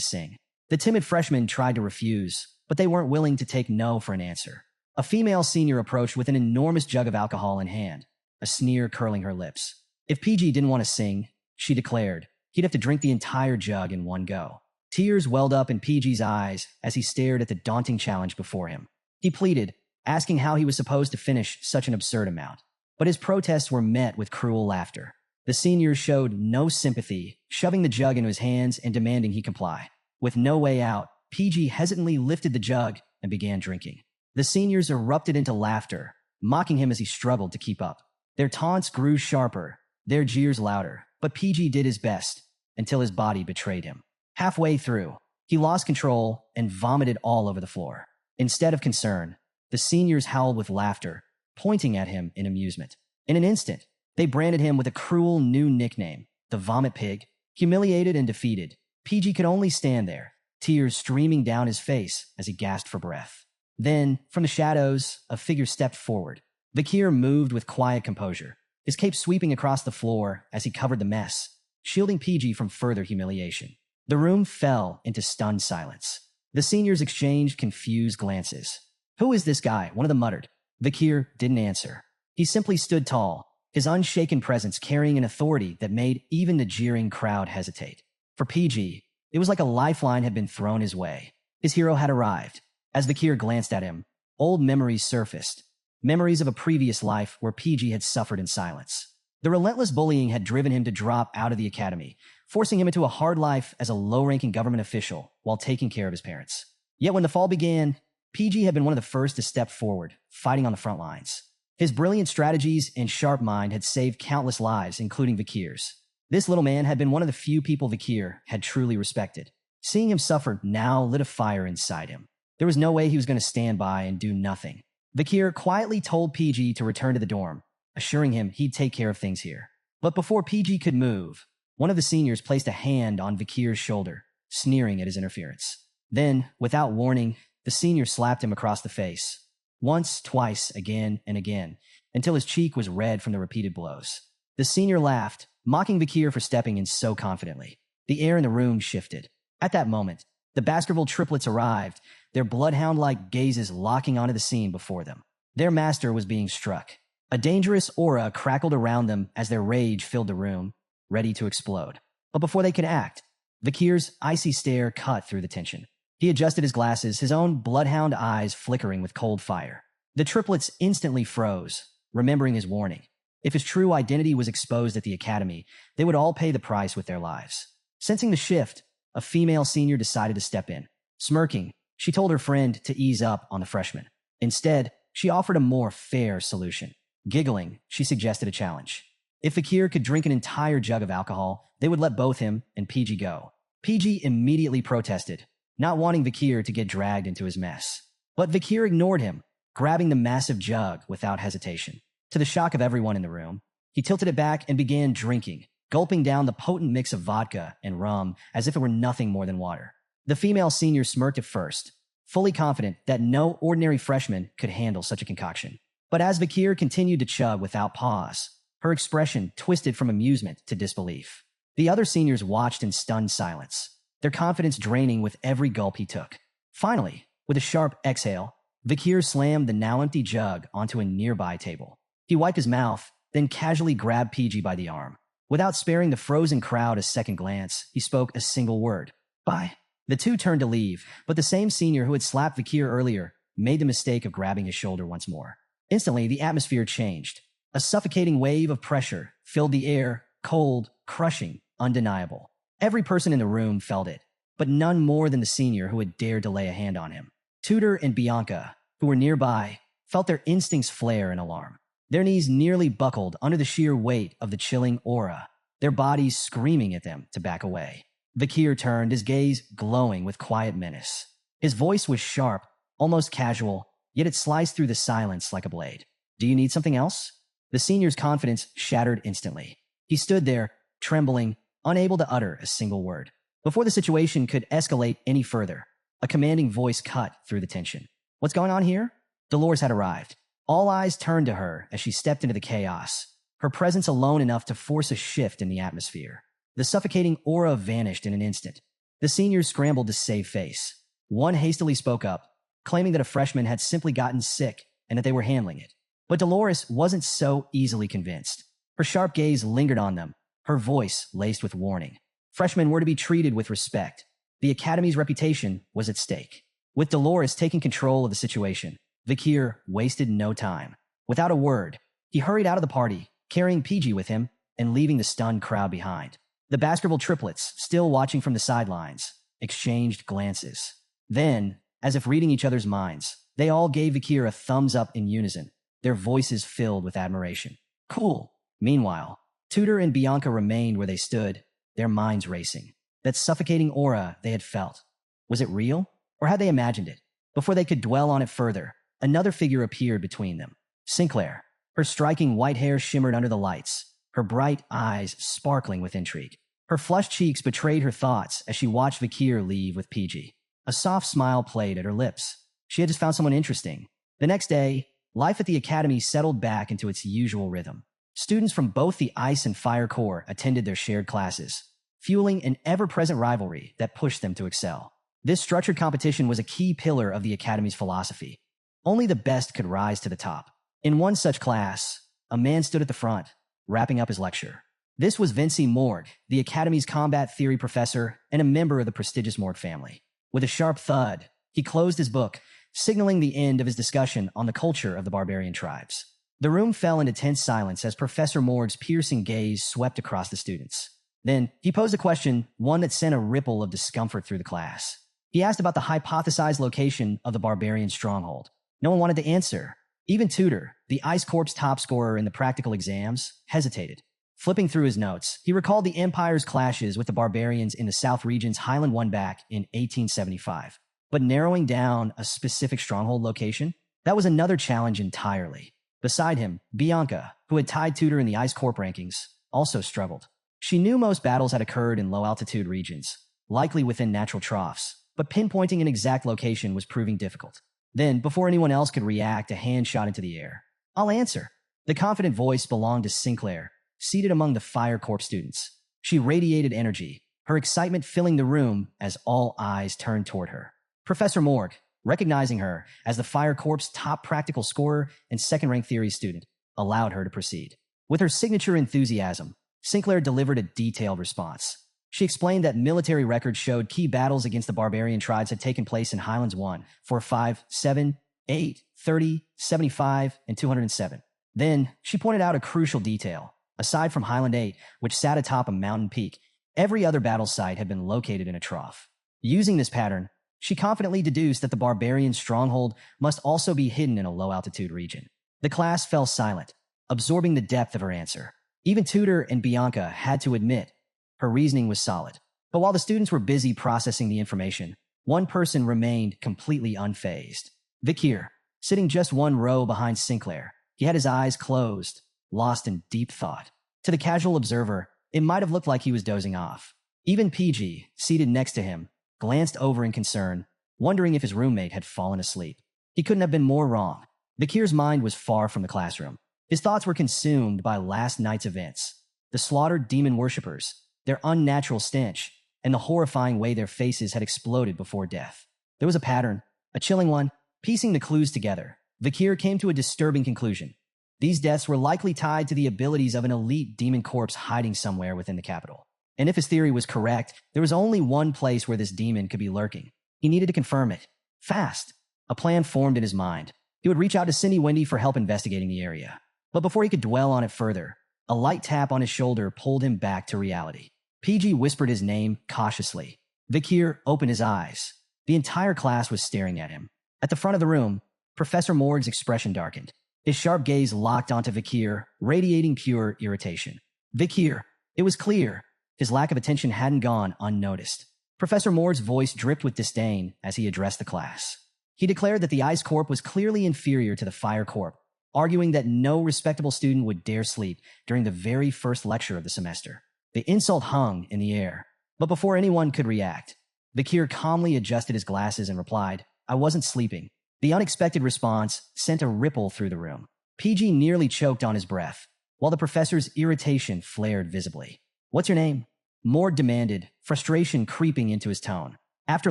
sing. The timid freshmen tried to refuse, but they weren't willing to take no for an answer. A female senior approached with an enormous jug of alcohol in hand, a sneer curling her lips. If PG didn't want to sing, she declared, he'd have to drink the entire jug in one go. Tears welled up in PG's eyes as he stared at the daunting challenge before him. He pleaded, asking how he was supposed to finish such an absurd amount. But his protests were met with cruel laughter. The seniors showed no sympathy, shoving the jug into his hands and demanding he comply. With no way out, PG hesitantly lifted the jug and began drinking. The seniors erupted into laughter, mocking him as he struggled to keep up. Their taunts grew sharper, their jeers louder, but PG did his best until his body betrayed him. Halfway through, he lost control and vomited all over the floor. Instead of concern, the seniors howled with laughter, pointing at him in amusement. In an instant, they branded him with a cruel new nickname, the Vomit Pig. Humiliated and defeated, PG could only stand there, tears streaming down his face as he gasped for breath. Then, from the shadows, a figure stepped forward. Vakir moved with quiet composure, his cape sweeping across the floor as he covered the mess, shielding PG from further humiliation. The room fell into stunned silence. The seniors exchanged confused glances. "Who is this guy?" one of them muttered. Vakir didn't answer. He simply stood tall, his unshaken presence carrying an authority that made even the jeering crowd hesitate. For PG, it was like a lifeline had been thrown his way. His hero had arrived. As Vakir glanced at him, old memories surfaced. Memories of a previous life where PG had suffered in silence. The relentless bullying had driven him to drop out of the academy, forcing him into a hard life as a low-ranking government official while taking care of his parents. Yet when the fall began, PG had been one of the first to step forward, fighting on the front lines. His brilliant strategies and sharp mind had saved countless lives, including Vakir's. This little man had been one of the few people Vakir had truly respected. Seeing him suffer now lit a fire inside him. There was no way he was going to stand by and do nothing. Vakir quietly told PG to return to the dorm, assuring him he'd take care of things here. But before PG could move, one of the seniors placed a hand on Vakir's shoulder, sneering at his interference. Then, without warning, the senior slapped him across the face. Once, twice, again, and again, until his cheek was red from the repeated blows. The senior laughed, mocking Vakir for stepping in so confidently. The air in the room shifted. At that moment, the Baskerville triplets arrived, their bloodhound-like gazes locking onto the scene before them. Their master was being struck. A dangerous aura crackled around them as their rage filled the room, ready to explode. But before they could act, Vakir's icy stare cut through the tension. He adjusted his glasses, his own bloodhound eyes flickering with cold fire. The triplets instantly froze, remembering his warning. If his true identity was exposed at the academy, they would all pay the price with their lives. Sensing the shift, a female senior decided to step in. Smirking, she told her friend to ease up on the freshman. Instead, she offered a more fair solution. Giggling, she suggested a challenge. If Vakir could drink an entire jug of alcohol, they would let both him and PG go. PG immediately protested, not wanting Vakir to get dragged into his mess. But Vakir ignored him, grabbing the massive jug without hesitation. To the shock of everyone in the room, he tilted it back and began drinking, gulping down the potent mix of vodka and rum as if it were nothing more than water. The female senior smirked at first, fully confident that no ordinary freshman could handle such a concoction. But as Vakir continued to chug without pause, her expression twisted from amusement to disbelief. The other seniors watched in stunned silence, their confidence draining with every gulp he took. Finally, with a sharp exhale, Vakir slammed the now empty jug onto a nearby table. He wiped his mouth, then casually grabbed PG by the arm. Without sparing the frozen crowd a second glance, he spoke a single word. "Bye." The two turned to leave, but the same senior who had slapped Vakir earlier made the mistake of grabbing his shoulder once more. Instantly, the atmosphere changed. A suffocating wave of pressure filled the air, cold, crushing, undeniable. Every person in the room felt it, but none more than the senior who had dared to lay a hand on him. Tudor and Bianca, who were nearby, felt their instincts flare in alarm. Their knees nearly buckled under the sheer weight of the chilling aura, their bodies screaming at them to back away. Vakir turned, his gaze glowing with quiet menace. His voice was sharp, almost casual, yet it sliced through the silence like a blade. "Do you need something else?" The senior's confidence shattered instantly. He stood there, trembling, unable to utter a single word. Before the situation could escalate any further, a commanding voice cut through the tension. "What's going on here?" Dolores had arrived. All eyes turned to her as she stepped into the chaos, her presence alone enough to force a shift in the atmosphere. The suffocating aura vanished in an instant. The seniors scrambled to save face. One hastily spoke up, claiming that a freshman had simply gotten sick and that they were handling it. But Dolores wasn't so easily convinced. Her sharp gaze lingered on them, her voice laced with warning. Freshmen were to be treated with respect. The Academy's reputation was at stake. With Dolores taking control of the situation, Vakir wasted no time. Without a word, he hurried out of the party, carrying PG with him and leaving the stunned crowd behind. The Baskerville triplets, still watching from the sidelines, exchanged glances. Then, as if reading each other's minds, they all gave Vakir a thumbs up in unison, their voices filled with admiration. "Cool." Meanwhile, Tudor and Bianca remained where they stood, their minds racing. That suffocating aura they had felt. Was it real? Or had they imagined it? Before they could dwell on it further, another figure appeared between them. Sinclair. Her striking white hair shimmered under the lights, her bright eyes sparkling with intrigue. Her flushed cheeks betrayed her thoughts as she watched Vakir leave with PG. A soft smile played at her lips. She had just found someone interesting. The next day, life at the Academy settled back into its usual rhythm. Students from both the Ice and Fire Corps attended their shared classes, fueling an ever-present rivalry that pushed them to excel. This structured competition was a key pillar of the Academy's philosophy. Only the best could rise to the top. In one such class, a man stood at the front, wrapping up his lecture. This was Vinci Morg, the Academy's combat theory professor and a member of the prestigious Morg family. With a sharp thud, he closed his book, signaling the end of his discussion on the culture of the barbarian tribes. The room fell into tense silence as Professor Morg's piercing gaze swept across the students. Then, he posed a question, one that sent a ripple of discomfort through the class. He asked about the hypothesized location of the barbarian stronghold. No one wanted to answer. Even Tudor, the Ice Corps top scorer in the practical exams, hesitated. Flipping through his notes, he recalled the Empire's clashes with the barbarians in the South region's Highland One back in 1875. But narrowing down a specific stronghold location? That was another challenge entirely. Beside him, Bianca, who had tied Tudor in the Ice Corps rankings, also struggled. She knew most battles had occurred in low-altitude regions, likely within natural troughs, but pinpointing an exact location was proving difficult. Then, before anyone else could react, a hand shot into the air. "I'll answer." The confident voice belonged to Sinclair, seated among the Fire Corps students. She radiated energy, her excitement filling the room as all eyes turned toward her. Professor Morg, recognizing her as the Fire Corps' top practical scorer and second-rank theory student, allowed her to proceed. With her signature enthusiasm, Sinclair delivered a detailed response. She explained that military records showed key battles against the barbarian tribes had taken place in Highlands 1, 4, 5, 7, 8, 30, 75, and 207. Then, she pointed out a crucial detail. Aside from Highland 8, which sat atop a mountain peak, every other battle site had been located in a trough. Using this pattern, she confidently deduced that the barbarian stronghold must also be hidden in a low-altitude region. The class fell silent, absorbing the depth of her answer. Even Tudor and Bianca had to admit her reasoning was solid. But while the students were busy processing the information, one person remained completely unfazed. Vakir, sitting just one row behind Sinclair. He had his eyes closed, lost in deep thought. To the casual observer, it might have looked like he was dozing off. Even PG, seated next to him, glanced over in concern, wondering if his roommate had fallen asleep. He couldn't have been more wrong. Vakir's mind was far from the classroom. His thoughts were consumed by last night's events. The slaughtered demon worshippers, their unnatural stench, and the horrifying way their faces had exploded before death. There was a pattern, a chilling one. Piecing the clues together, Vakir came to a disturbing conclusion. These deaths were likely tied to the abilities of an elite demon corpse hiding somewhere within the capital. And if his theory was correct, there was only one place where this demon could be lurking. He needed to confirm it. Fast. A plan formed in his mind. He would reach out to Cindy Wendy for help investigating the area. But before he could dwell on it further, a light tap on his shoulder pulled him back to reality. PG whispered his name cautiously. Vakir opened his eyes. The entire class was staring at him. At the front of the room, Professor Morg's expression darkened. His sharp gaze locked onto Vakir, radiating pure irritation. Vakir, it was clear. His lack of attention hadn't gone unnoticed. Professor Morg's voice dripped with disdain as he addressed the class. He declared that the Ice Corp was clearly inferior to the Fire Corp, arguing that no respectable student would dare sleep during the very first lecture of the semester. The insult hung in the air, but before anyone could react, Vakir calmly adjusted his glasses and replied, "I wasn't sleeping." The unexpected response sent a ripple through the room. PG nearly choked on his breath, while the professor's irritation flared visibly. "What's your name?" Morg demanded, frustration creeping into his tone. After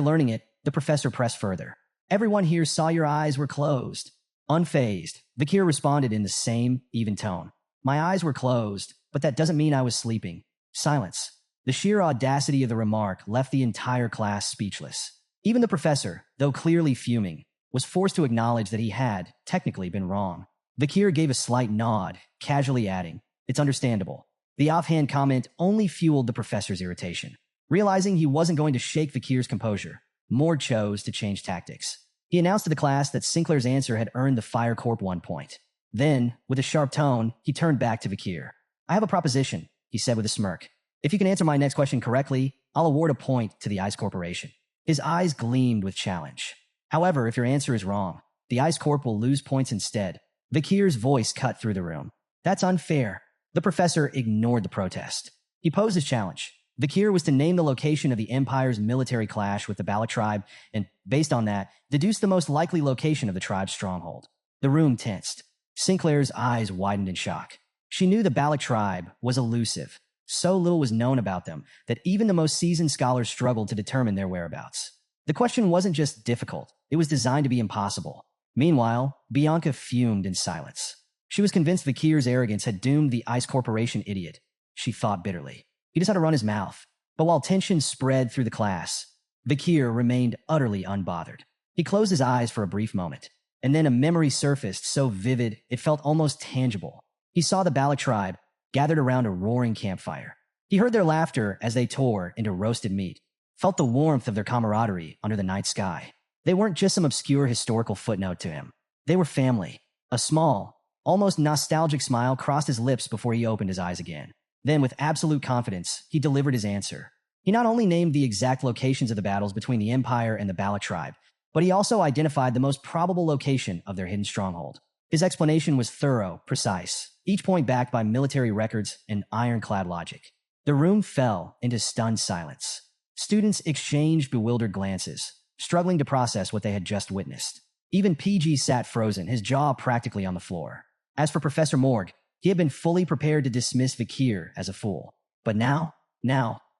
learning it, the professor pressed further. "Everyone here saw your eyes were closed." Unfazed, Vakir responded in the same, even tone. "My eyes were closed, but that doesn't mean I was sleeping." Silence. The sheer audacity of the remark left the entire class speechless. Even the professor, though clearly fuming, was forced to acknowledge that he had, technically, been wrong. Vakir gave a slight nod, casually adding, "It's understandable." The offhand comment only fueled the professor's irritation. Realizing he wasn't going to shake Vakir's composure, Morg chose to change tactics. He announced to the class that Sinclair's answer had earned the Fire Corp 1 point. Then, with a sharp tone, he turned back to Vakir. "I have a proposition," he said with a smirk. "If you can answer my next question correctly, I'll award a point to the Ice Corporation." His eyes gleamed with challenge. "However, if your answer is wrong, the Ice Corp will lose points instead." Vakir's voice cut through the room. "That's unfair." The professor ignored the protest. He posed his challenge. Vakir was to name the location of the Empire's military clash with the Balak tribe and, based on that, deduce the most likely location of the tribe's stronghold. The room tensed. Sinclair's eyes widened in shock. She knew the Balak tribe was elusive. So little was known about them that even the most seasoned scholars struggled to determine their whereabouts. The question wasn't just difficult, it was designed to be impossible. Meanwhile, Bianca fumed in silence. She was convinced Vakir's arrogance had doomed the Ice Corporation idiot. She thought bitterly. He just had to run his mouth. But while tension spread through the class, Vakir remained utterly unbothered. He closed his eyes for a brief moment, and then a memory surfaced so vivid it felt almost tangible. He saw the Balak tribe gathered around a roaring campfire. He heard their laughter as they tore into roasted meat, felt the warmth of their camaraderie under the night sky. They weren't just some obscure historical footnote to him. They were family. A small, almost nostalgic smile crossed his lips before he opened his eyes again. Then, with absolute confidence, he delivered his answer. He not only named the exact locations of the battles between the Empire and the Balak tribe, but he also identified the most probable location of their hidden stronghold. His explanation was thorough, precise, each point backed by military records and ironclad logic. The room fell into stunned silence. Students exchanged bewildered glances, struggling to process what they had just witnessed. Even PG sat frozen, his jaw practically on the floor. As for Professor Morg, he had been fully prepared to dismiss Vakir as a fool. But now,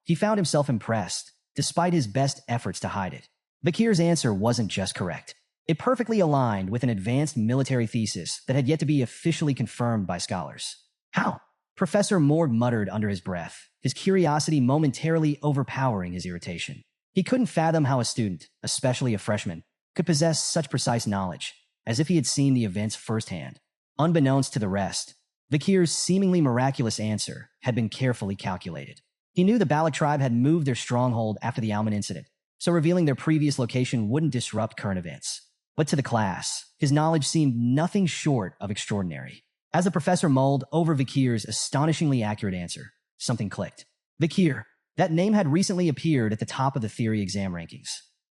he found himself impressed, despite his best efforts to hide it. Vakir's answer wasn't just correct. It perfectly aligned with an advanced military thesis that had yet to be officially confirmed by scholars. "How?" Professor Morg muttered under his breath, his curiosity momentarily overpowering his irritation. He couldn't fathom how a student, especially a freshman, could possess such precise knowledge, as if he had seen the events firsthand. Unbeknownst to the rest, Vakir's seemingly miraculous answer had been carefully calculated. He knew the Balak tribe had moved their stronghold after the Alman incident, so revealing their previous location wouldn't disrupt current events. But to the class, his knowledge seemed nothing short of extraordinary. As the professor mulled over Vakir's astonishingly accurate answer, something clicked. Vakir, that name had recently appeared at the top of the theory exam rankings.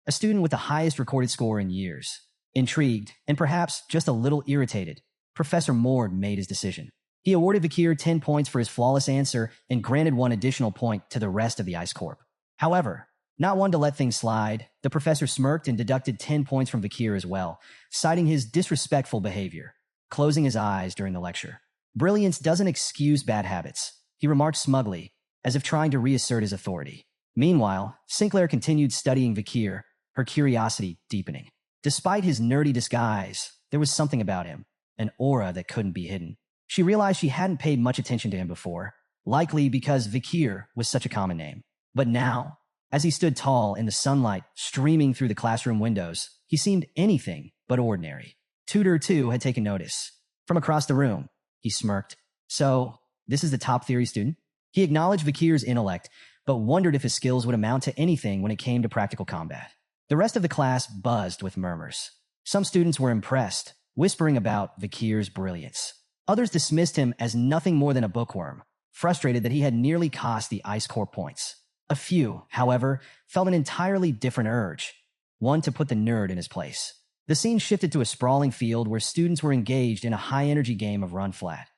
A student with the highest recorded score in years. Intrigued, and perhaps just a little irritated, Professor Morg made his decision. He awarded Vakir 10 points for his flawless answer and granted 1 additional point to the rest of the Ice Corp. However, not one to let things slide, the professor smirked and deducted 10 points from Vakir as well, citing his disrespectful behavior, closing his eyes during the lecture. "Brilliance doesn't excuse bad habits," he remarked smugly, as if trying to reassert his authority. Meanwhile, Sinclair continued studying Vakir, her curiosity deepening. Despite his nerdy disguise, there was something about him, an aura that couldn't be hidden. She realized she hadn't paid much attention to him before, likely because Vakir was such a common name. But now, as he stood tall in the sunlight streaming through the classroom windows, he seemed anything but ordinary. Tutor, too, had taken notice. From across the room, he smirked. "So, this is the top theory student?" He acknowledged Vakir's intellect, but wondered if his skills would amount to anything when it came to practical combat. The rest of the class buzzed with murmurs. Some students were impressed, whispering about Vakir's brilliance. Others dismissed him as nothing more than a bookworm, frustrated that he had nearly cost the Ice Corps points. A few, however, felt an entirely different urge, one to put the nerd in his place. The scene shifted to a sprawling field where students were engaged in a high-energy game of run flat,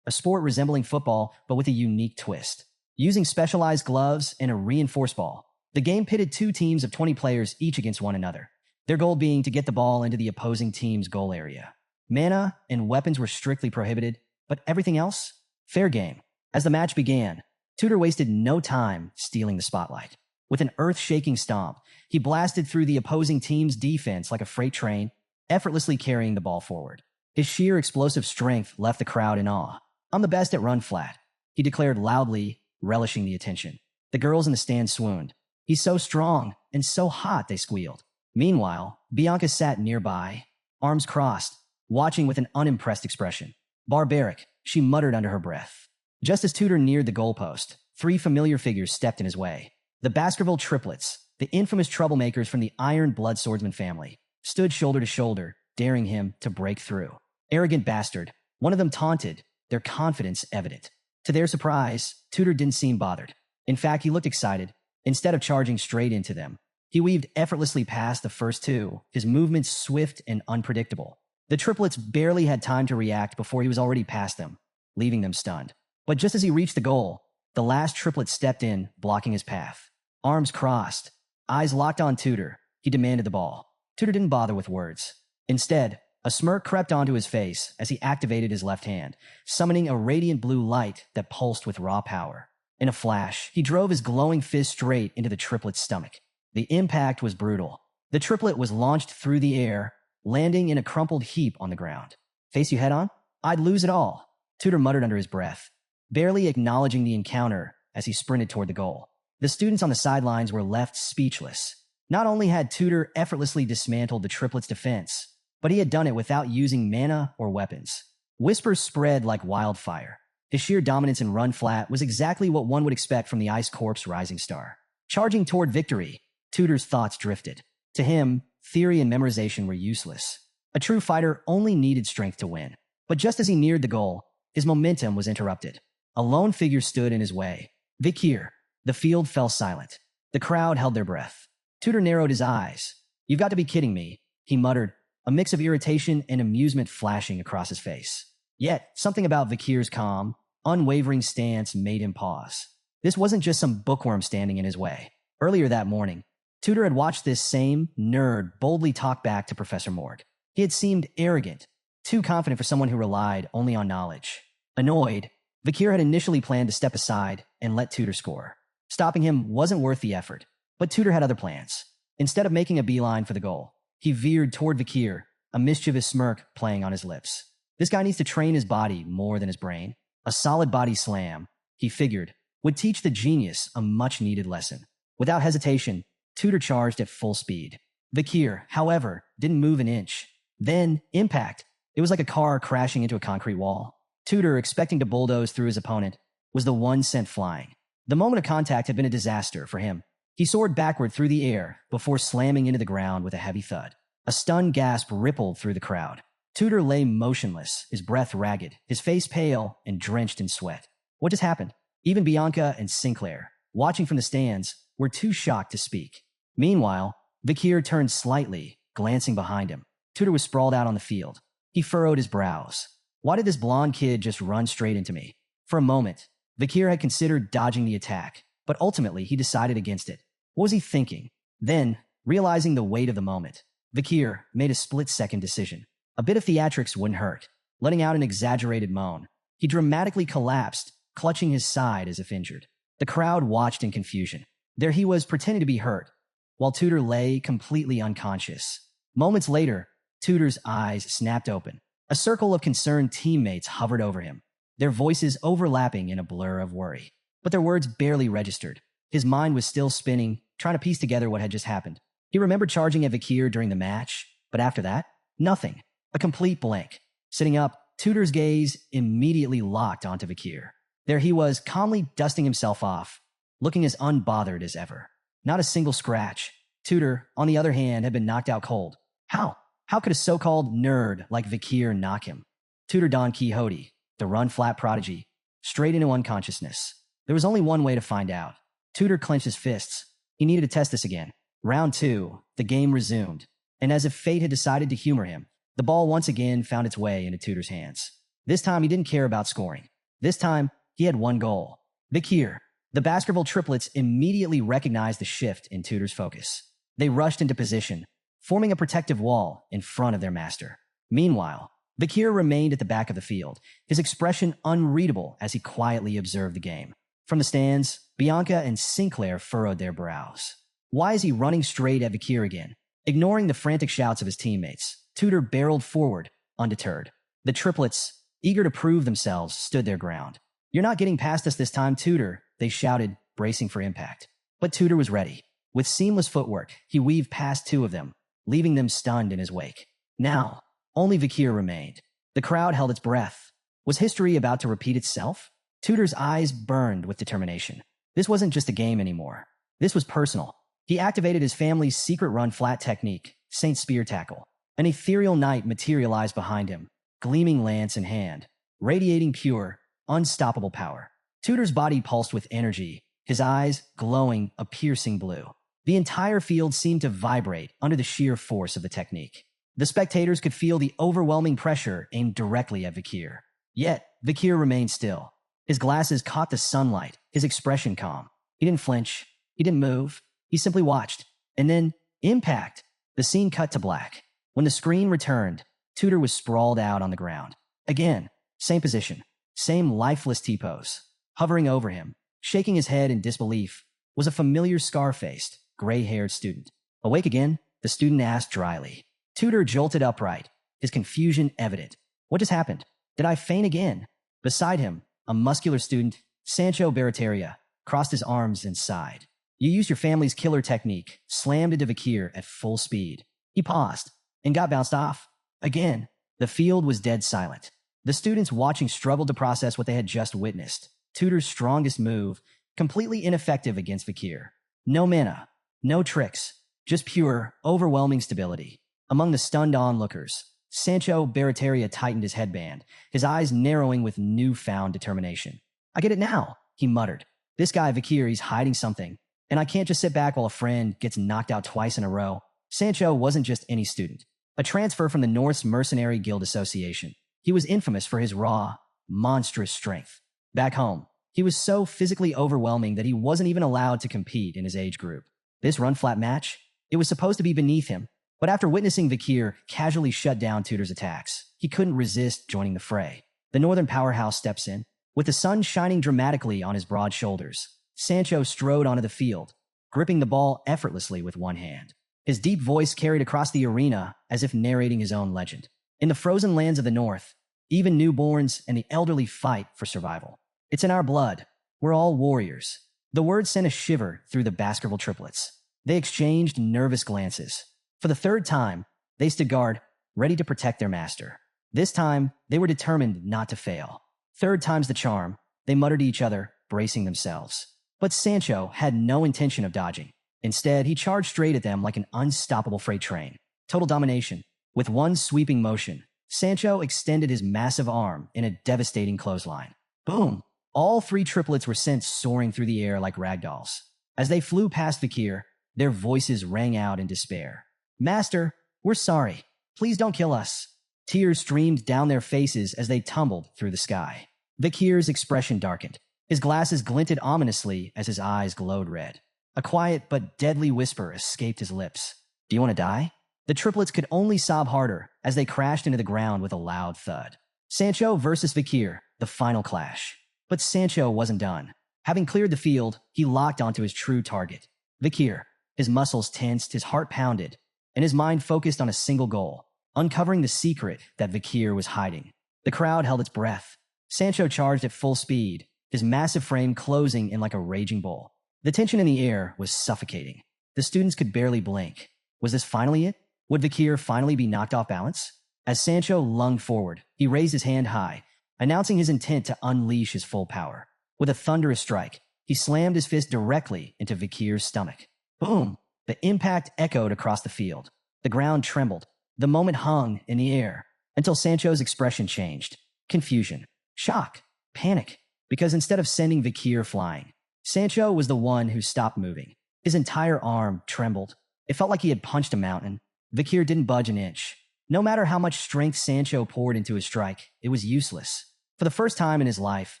a sport resembling football but with a unique twist. Using specialized gloves and a reinforced ball, the game pitted two teams of 20 players each against one another, their goal being to get the ball into the opposing team's goal area. Mana and weapons were strictly prohibited, but everything else? Fair game. As the match began, Tudor wasted no time stealing the spotlight. With an earth-shaking stomp, he blasted through the opposing team's defense like a freight train, effortlessly carrying the ball forward. His sheer explosive strength left the crowd in awe. "I'm the best at run flat," he declared loudly, relishing the attention. The girls in the stand swooned. "He's so strong and so hot," they squealed. Meanwhile, Bianca sat nearby, arms crossed, watching with an unimpressed expression. "Barbaric," she muttered under her breath. Just as Tudor neared the goalpost, three familiar figures stepped in his way. The Baskerville triplets, the infamous troublemakers from the Iron Blood Swordsman family, stood shoulder to shoulder, daring him to break through. "Arrogant bastard," one of them taunted, their confidence evident. To their surprise, Tudor didn't seem bothered. In fact, he looked excited. Instead of charging straight into them, he weaved effortlessly past the first two, his movements swift and unpredictable. The triplets barely had time to react before he was already past them, leaving them stunned. But just as he reached the goal, the last triplet stepped in, blocking his path. Arms crossed, eyes locked on Tudor, he demanded the ball. Tudor didn't bother with words. Instead, a smirk crept onto his face as he activated his left hand, summoning a radiant blue light that pulsed with raw power. In a flash, he drove his glowing fist straight into the triplet's stomach. The impact was brutal. The triplet was launched through the air, landing in a crumpled heap on the ground. "Face you head on? I'd lose it all," Tudor muttered under his breath, barely acknowledging the encounter as he sprinted toward the goal. The students on the sidelines were left speechless. Not only had Tudor effortlessly dismantled the triplet's defense, but he had done it without using mana or weapons. Whispers spread like wildfire. His sheer dominance in run flat was exactly what one would expect from the Ice Corps' rising star. Charging toward victory, Tudor's thoughts drifted. To him, theory and memorization were useless. A true fighter only needed strength to win. But just as he neared the goal, his momentum was interrupted. A lone figure stood in his way. Vakir. The field fell silent. The crowd held their breath. Tudor narrowed his eyes. "You've got to be kidding me," he muttered, a mix of irritation and amusement flashing across his face. Yet, something about Vakir's calm, unwavering stance made him pause. This wasn't just some bookworm standing in his way. Earlier that morning, Tudor had watched this same nerd boldly talk back to Professor Morg. He had seemed arrogant, too confident for someone who relied only on knowledge. Annoyed, Vakir had initially planned to step aside and let Tudor score. Stopping him wasn't worth the effort, but Tudor had other plans. Instead of making a beeline for the goal, he veered toward Vakir, a mischievous smirk playing on his lips. This guy needs to train his body more than his brain. A solid body slam, he figured, would teach the genius a much-needed lesson. Without hesitation, Tudor charged at full speed. Vakir, however, didn't move an inch. Then, impact. It was like a car crashing into a concrete wall. Tudor, expecting to bulldoze through his opponent, was the one sent flying. The moment of contact had been a disaster for him. He soared backward through the air before slamming into the ground with a heavy thud. A stunned gasp rippled through the crowd. Tudor lay motionless, his breath ragged, his face pale and drenched in sweat. What just happened? Even Bianca and Sinclair, watching from the stands, were too shocked to speak. Meanwhile, Vakir turned slightly, glancing behind him. Tudor was sprawled out on the field. He furrowed his brows. Why did this blonde kid just run straight into me? For a moment, Vakir had considered dodging the attack, but ultimately he decided against it. What was he thinking? Then, realizing the weight of the moment, Vakir made a split-second decision. A bit of theatrics wouldn't hurt. Letting out an exaggerated moan, he dramatically collapsed, clutching his side as if injured. The crowd watched in confusion. There he was pretending to be hurt, while Tudor lay completely unconscious. Moments later, Tudor's eyes snapped open. A circle of concerned teammates hovered over him, their voices overlapping in a blur of worry. But their words barely registered. His mind was still spinning, trying to piece together what had just happened. He remembered charging at Vakir during the match, but after that, nothing. A complete blank. Sitting up, Tudor's gaze immediately locked onto Vakir. There he was, calmly dusting himself off, looking as unbothered as ever. Not a single scratch. Tutor, on the other hand, had been knocked out cold. How? How could a so-called nerd like Vakir knock him? Tutor Don Quixote, the run-flat prodigy, straight into unconsciousness. There was only one way to find out. Tutor clenched his fists. He needed to test this again. Round 2, the game resumed. And as if fate had decided to humor him, the ball once again found its way into Tutor's hands. This time he didn't care about scoring. This time he had one goal. Vakir. The Baskerville triplets immediately recognized the shift in Tutor's focus. They rushed into position, forming a protective wall in front of their master. Meanwhile, Vakir remained at the back of the field, his expression unreadable as he quietly observed the game. From the stands, Bianca and Sinclair furrowed their brows. Why is he running straight at Vakir again? Ignoring the frantic shouts of his teammates, Tutor barreled forward, undeterred. The triplets, eager to prove themselves, stood their ground. "You're not getting past us this time, Tutor," they shouted, bracing for impact. But Tutor was ready. With seamless footwork, he weaved past 2 of them, leaving them stunned in his wake. Now, only Vakir remained. The crowd held its breath. Was history about to repeat itself? Tutor's eyes burned with determination. This wasn't just a game anymore. This was personal. He activated his family's secret run-flat technique, Saint Spear Tackle. An ethereal knight materialized behind him, gleaming lance in hand, radiating pure, unstoppable power. Tutor's body pulsed with energy, his eyes glowing a piercing blue. The entire field seemed to vibrate under the sheer force of the technique. The spectators could feel the overwhelming pressure aimed directly at Vakir. Yet, Vakir remained still. His glasses caught the sunlight, his expression calm. He didn't flinch. He didn't move. He simply watched. And then, impact! The scene cut to black. When the screen returned, Tutor was sprawled out on the ground. Again, same position, same lifeless T-pose. Hovering over him, shaking his head in disbelief, was a familiar scar-faced, gray-haired student. Awake again? The student asked dryly. Tutor jolted upright, his confusion evident. What just happened? Did I faint again? Beside him, a muscular student, Sancho Barataria, crossed his arms and sighed. You used your family's killer technique, slammed into Vakir at full speed. He paused and got bounced off. Again, the field was dead silent. The students watching struggled to process what they had just witnessed. Tutor's strongest move, completely ineffective against Vakir. No mana, no tricks, just pure, overwhelming stability. Among the stunned onlookers, Sancho Barataria tightened his headband, his eyes narrowing with newfound determination. I get it now, he muttered. This guy Vakir, he's hiding something, and I can't just sit back while a friend gets knocked out twice in a row. Sancho wasn't just any student, a transfer from the Norse Mercenary Guild Association. He was infamous for his raw, monstrous strength. Back home, he was so physically overwhelming that he wasn't even allowed to compete in his age group. This run-flat match, it was supposed to be beneath him, but after witnessing Vakir casually shut down Tutor's attacks, he couldn't resist joining the fray. The northern powerhouse steps in. With the sun shining dramatically on his broad shoulders, Sancho strode onto the field, gripping the ball effortlessly with one hand. His deep voice carried across the arena as if narrating his own legend. In the frozen lands of the north, even newborns and the elderly fight for survival. It's in our blood. We're all warriors. The word sent a shiver through the Baskerville triplets. They exchanged nervous glances. For the third time, they stood guard, ready to protect their master. This time, they were determined not to fail. Third time's the charm, they muttered to each other, bracing themselves. But Sancho had no intention of dodging. Instead, he charged straight at them like an unstoppable freight train. Total domination. With one sweeping motion, Sancho extended his massive arm in a devastating clothesline. Boom! All 3 triplets were sent soaring through the air like ragdolls. As they flew past Vakir, their voices rang out in despair. Master, we're sorry. Please don't kill us. Tears streamed down their faces as they tumbled through the sky. Vakir's expression darkened. His glasses glinted ominously as his eyes glowed red. A quiet but deadly whisper escaped his lips. Do you want to die? The triplets could only sob harder as they crashed into the ground with a loud thud. Sancho versus Vakir, the final clash. But Sancho wasn't done. Having cleared the field, he locked onto his true target. Vakir. His muscles tensed, his heart pounded, and his mind focused on a single goal, uncovering the secret that Vakir was hiding. The crowd held its breath. Sancho charged at full speed, his massive frame closing in like a raging bull. The tension in the air was suffocating. The students could barely blink. Was this finally it? Would Vakir finally be knocked off balance? As Sancho lunged forward, he raised his hand high, announcing his intent to unleash his full power. With a thunderous strike, He slammed his fist directly into Vakir's stomach. Boom! The impact echoed across the field. The ground trembled. The moment hung in the air until Sancho's expression changed. Confusion, shock, panic. Because instead of sending Vakir flying, Sancho was the one who stopped moving. His entire arm trembled. It felt like he had punched a mountain. Vakir didn't budge an inch. No matter how much strength Sancho poured into his strike, it was useless. For the first time in his life,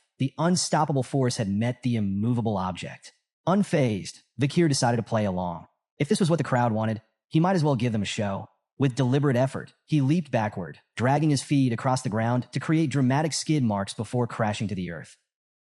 the unstoppable force had met the immovable object. Unfazed, Vakir decided to play along. If this was what the crowd wanted, he might as well give them a show. With deliberate effort, he leaped backward, dragging his feet across the ground to create dramatic skid marks before crashing to the earth.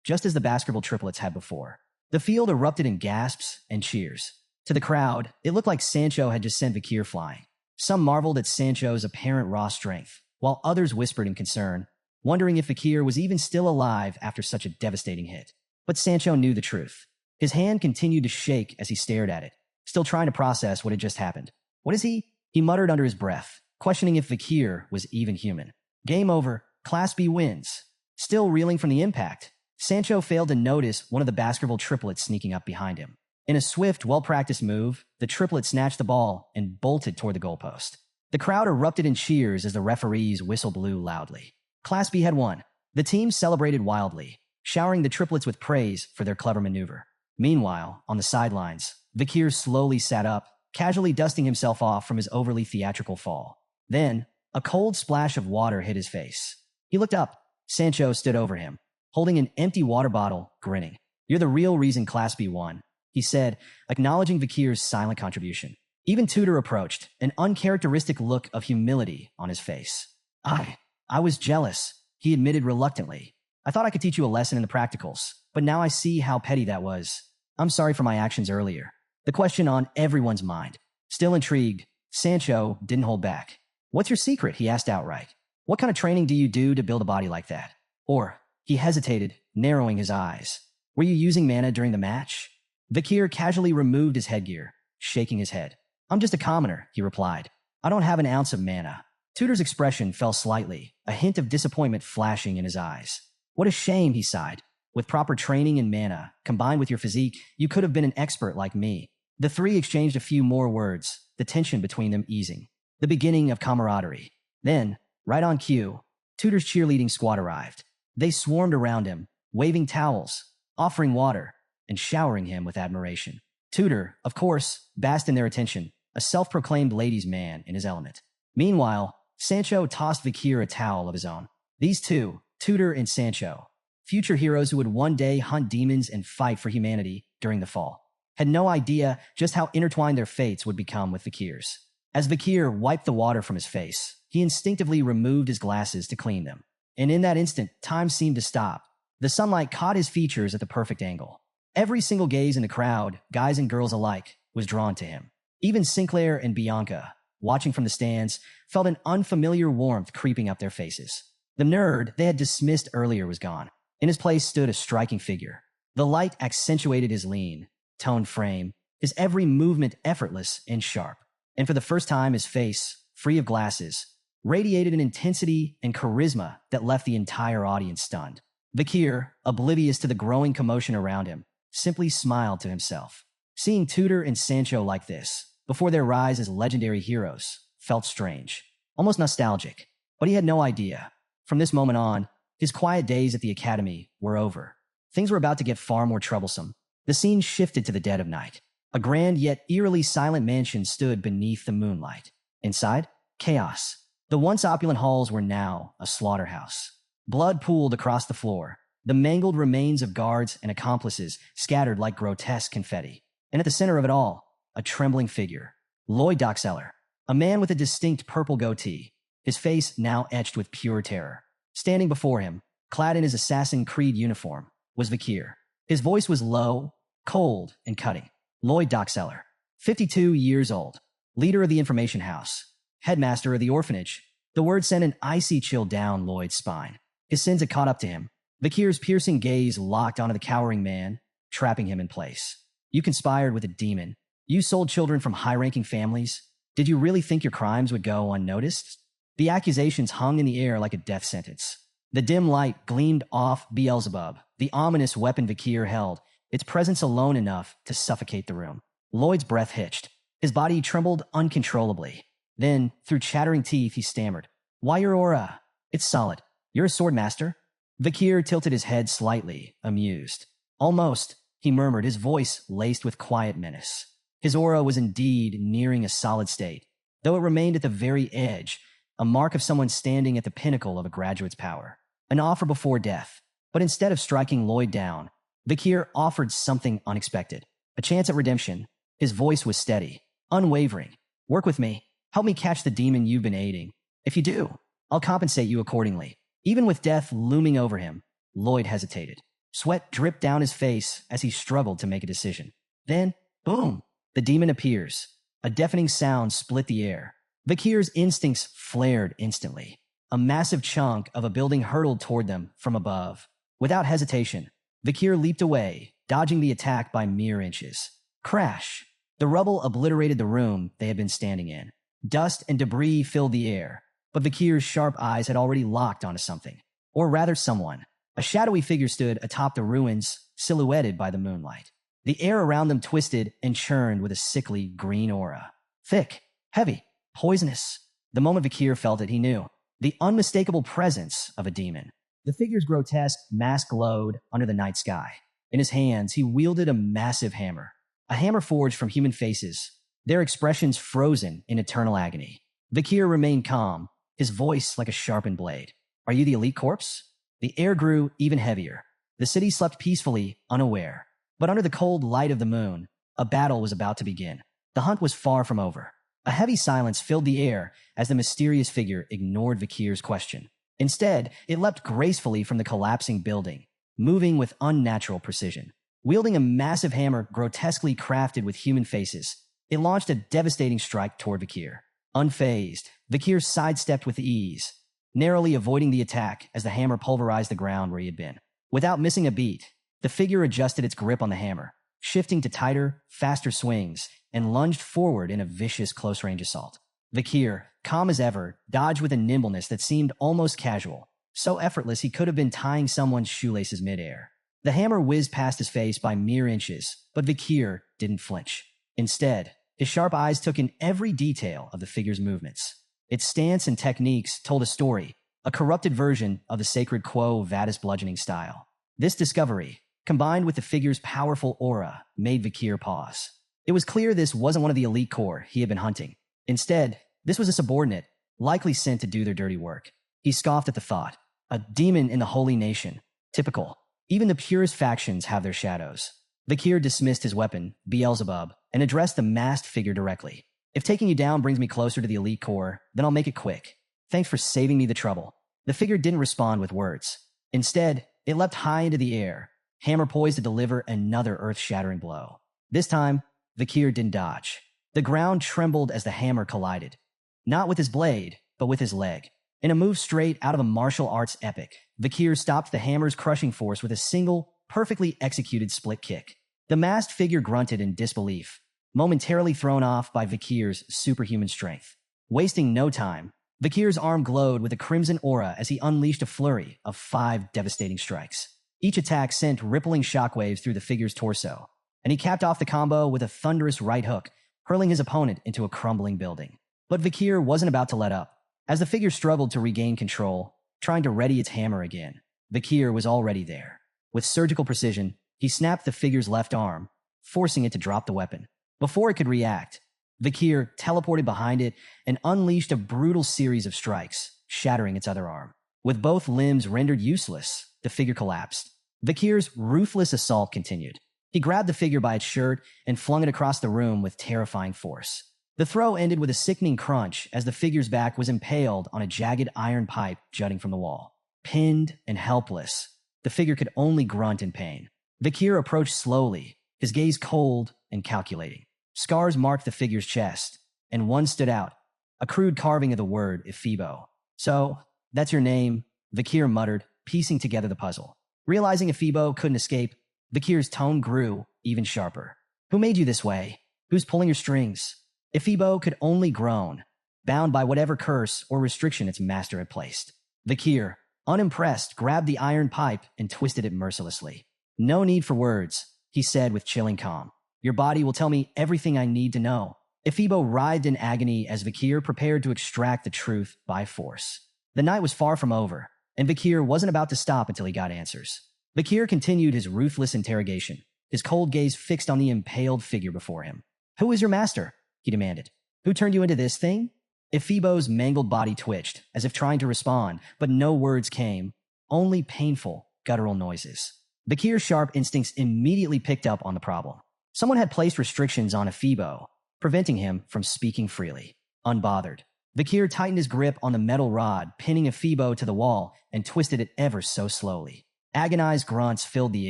Just as the basketball triplets had before. The field erupted in gasps and cheers. To the crowd, it looked like Sancho had just sent Vakir flying. Some marveled at Sancho's apparent raw strength, while others whispered in concern, wondering if Vakir was even still alive after such a devastating hit. But Sancho knew the truth. His hand continued to shake as he stared at it, still trying to process what had just happened. What is he? He muttered under his breath, questioning if Vakir was even human. Game over. Class B wins. Still reeling from the impact, Sancho failed to notice one of the basketball triplets sneaking up behind him. In a swift, well-practiced move, the triplet snatched the ball and bolted toward the goalpost. The crowd erupted in cheers as the referee's whistle blew loudly. Class B had won. The team celebrated wildly, showering the triplets with praise for their clever maneuver. Meanwhile, on the sidelines, Vakir slowly sat up, casually dusting himself off from his overly theatrical fall. Then, a cold splash of water hit his face. He looked up. Sancho stood over him, holding an empty water bottle, grinning. "You're the real reason Class B won," he said, acknowledging Vakir's silent contribution. Even Tudor approached, an uncharacteristic look of humility on his face. I was jealous," he admitted reluctantly. "I thought I could teach you a lesson in the practicals, but now I see how petty that was. I'm sorry for my actions earlier." The question on everyone's mind. Still intrigued, Sancho didn't hold back. "What's your secret?" he asked outright. "What kind of training do you do to build a body like that?" Or, he hesitated, narrowing his eyes. "Were you using mana during the match?" Vakir casually removed his headgear, shaking his head. "I'm just a commoner," he replied. "I don't have an ounce of mana." Tudor's expression fell slightly, a hint of disappointment flashing in his eyes. "What a shame," he sighed. "With proper training and mana, combined with your physique, you could have been an expert like me." The three exchanged a few more words, the tension between them easing. The beginning of camaraderie. Then, right on cue, Tudor's cheerleading squad arrived. They swarmed around him, waving towels, offering water, and showering him with admiration. Tudor, of course, basked in their attention, a self-proclaimed ladies' man in his element. Meanwhile, Sancho tossed Vakir a towel of his own. These two, Tudor and Sancho, future heroes who would one day hunt demons and fight for humanity during the fall, had no idea just how intertwined their fates would become with Vakir's. As Vakir wiped the water from his face, he instinctively removed his glasses to clean them. And in that instant, time seemed to stop. The sunlight caught his features at the perfect angle. Every single gaze in the crowd, guys and girls alike, was drawn to him. Even Sinclair and Bianca, watching from the stands, felt an unfamiliar warmth creeping up their faces. The nerd they had dismissed earlier was gone. In his place stood a striking figure. The light accentuated his lean, toned frame, his every movement effortless and sharp. And for the first time, his face, free of glasses, radiated an intensity and charisma that left the entire audience stunned. Vakir, oblivious to the growing commotion around him, simply smiled to himself. Seeing Tudor and Sancho like this, before their rise as legendary heroes, felt strange, almost nostalgic. But he had no idea. From this moment on, his quiet days at the academy were over. Things were about to get far more troublesome. The scene shifted to the dead of night. A grand yet eerily silent mansion stood beneath the moonlight. Inside, chaos. The once opulent halls were now a slaughterhouse. Blood pooled across the floor, the mangled remains of guards and accomplices scattered like grotesque confetti. And at the center of it all, a trembling figure. Lloyd Dockseller, a man with a distinct purple goatee, his face now etched with pure terror. Standing before him, clad in his Assassin's Creed uniform, was Vakir. His voice was low, cold, and cutting. Lloyd Dockseller, 52 years old, leader of the information house, headmaster of the orphanage. The word sent an icy chill down Lloyd's spine. His sins had caught up to him. Vakir's piercing gaze locked onto the cowering man, trapping him in place. "You conspired with a demon. You sold children from high-ranking families. Did you really think your crimes would go unnoticed?" The accusations hung in the air like a death sentence. The dim light gleamed off Beelzebub, the ominous weapon Vakir held, its presence alone enough to suffocate the room. Lloyd's breath hitched. His body trembled uncontrollably. Then, through chattering teeth, he stammered, "Why your aura? It's solid. You're a Swordmaster?" Vakir tilted his head slightly, amused. "Almost," he murmured, his voice laced with quiet menace. His aura was indeed nearing a solid state, though it remained at the very edge, a mark of someone standing at the pinnacle of a graduate's power. An offer before death. But instead of striking Lloyd down, Vakir offered something unexpected. A chance at redemption. His voice was steady, unwavering. "Work with me. Help me catch the demon you've been aiding. If you do, I'll compensate you accordingly." Even with death looming over him, Lloyd hesitated. Sweat dripped down his face as he struggled to make a decision. Then, boom, the demon appears. A deafening sound split the air. Vakir's instincts flared instantly. A massive chunk of a building hurtled toward them from above. Without hesitation, Vakir leaped away, dodging the attack by mere inches. Crash! The rubble obliterated the room they had been standing in. Dust and debris filled the air, but Vakir's sharp eyes had already locked onto something. Or rather someone. A shadowy figure stood atop the ruins, silhouetted by the moonlight. The air around them twisted and churned with a sickly green aura. Thick, heavy, poisonous. The moment Vakir felt it, he knew. The unmistakable presence of a demon. The figure's grotesque mask glowed under the night sky. In his hands, he wielded a massive hammer. A hammer forged from human faces, their expressions frozen in eternal agony. Vakir remained calm, his voice like a sharpened blade. "Are you the elite corpse?" The air grew even heavier. The city slept peacefully, unaware. But under the cold light of the moon, a battle was about to begin. The hunt was far from over. A heavy silence filled the air as the mysterious figure ignored Vakir's question. Instead, it leapt gracefully from the collapsing building, moving with unnatural precision. Wielding a massive hammer grotesquely crafted with human faces, it launched a devastating strike toward Vakir. Unfazed, Vakir sidestepped with ease, narrowly avoiding the attack as the hammer pulverized the ground where he had been. Without missing a beat, the figure adjusted its grip on the hammer, shifting to tighter, faster swings, and lunged forward in a vicious close-range assault. Vakir, calm as ever, dodged with a nimbleness that seemed almost casual, so effortless he could have been tying someone's shoelaces midair. The hammer whizzed past his face by mere inches, but Vakir didn't flinch. Instead, his sharp eyes took in every detail of the figure's movements. Its stance and techniques told a story, a corrupted version of the sacred Quo Vadis bludgeoning style. This discovery, combined with the figure's powerful aura, made Vakir pause. It was clear this wasn't one of the elite corps he had been hunting. Instead, this was a subordinate, likely sent to do their dirty work. He scoffed at the thought. A demon in the holy nation. Typical. Even the purest factions have their shadows. Vakir dismissed his weapon, Beelzebub, and addressed the masked figure directly. "If taking you down brings me closer to the elite corps, then I'll make it quick. Thanks for saving me the trouble." The figure didn't respond with words. Instead, it leapt high into the air, hammer poised to deliver another earth-shattering blow. This time, Vakir didn't dodge. The ground trembled as the hammer collided. Not with his blade, but with his leg. In a move straight out of a martial arts epic, Vakir stopped the hammer's crushing force with a single, perfectly executed split kick. The masked figure grunted in disbelief, momentarily thrown off by Vakir's superhuman strength. Wasting no time, Vakir's arm glowed with a crimson aura as he unleashed a flurry of 5 devastating strikes. Each attack sent rippling shockwaves through the figure's torso, and he capped off the combo with a thunderous right hook, hurling his opponent into a crumbling building. But Vakir wasn't about to let up. As the figure struggled to regain control, trying to ready its hammer again, Vakir was already there. With surgical precision, he snapped the figure's left arm, forcing it to drop the weapon. Before it could react, Vakir teleported behind it and unleashed a brutal series of strikes, shattering its other arm. With both limbs rendered useless, the figure collapsed. Vakir's ruthless assault continued. He grabbed the figure by its shirt and flung it across the room with terrifying force. The throw ended with a sickening crunch as the figure's back was impaled on a jagged iron pipe jutting from the wall. Pinned and helpless, the figure could only grunt in pain. Vakir approached slowly, his gaze cold and calculating. Scars marked the figure's chest, and one stood out, a crude carving of the word Ephibo. "So, that's your name," Vakir muttered, piecing together the puzzle. Realizing Ephibo couldn't escape, Vakir's tone grew even sharper. "Who made you this way? Who's pulling your strings?" Ephibo could only groan, bound by whatever curse or restriction its master had placed. Vakir, unimpressed, grabbed the iron pipe and twisted it mercilessly. No need for words. he said with chilling calm. Your body will tell me everything I need to know. Ephibo writhed in agony as Vakir prepared to extract the truth by force. The night was far from over, and Vakir wasn't about to stop until he got answers. Vakir continued his ruthless interrogation, his cold gaze fixed on the impaled figure before him. Who is your master? He demanded. Who turned you into this thing? Ephibo's mangled body twitched, as if trying to respond, but no words came, only painful, guttural noises. Vakir's sharp instincts immediately picked up on the problem. Someone had placed restrictions on Ephibo, preventing him from speaking freely. Unbothered, Vakir tightened his grip on the metal rod, pinning Ephibo to the wall, and twisted it ever so slowly. Agonized grunts filled the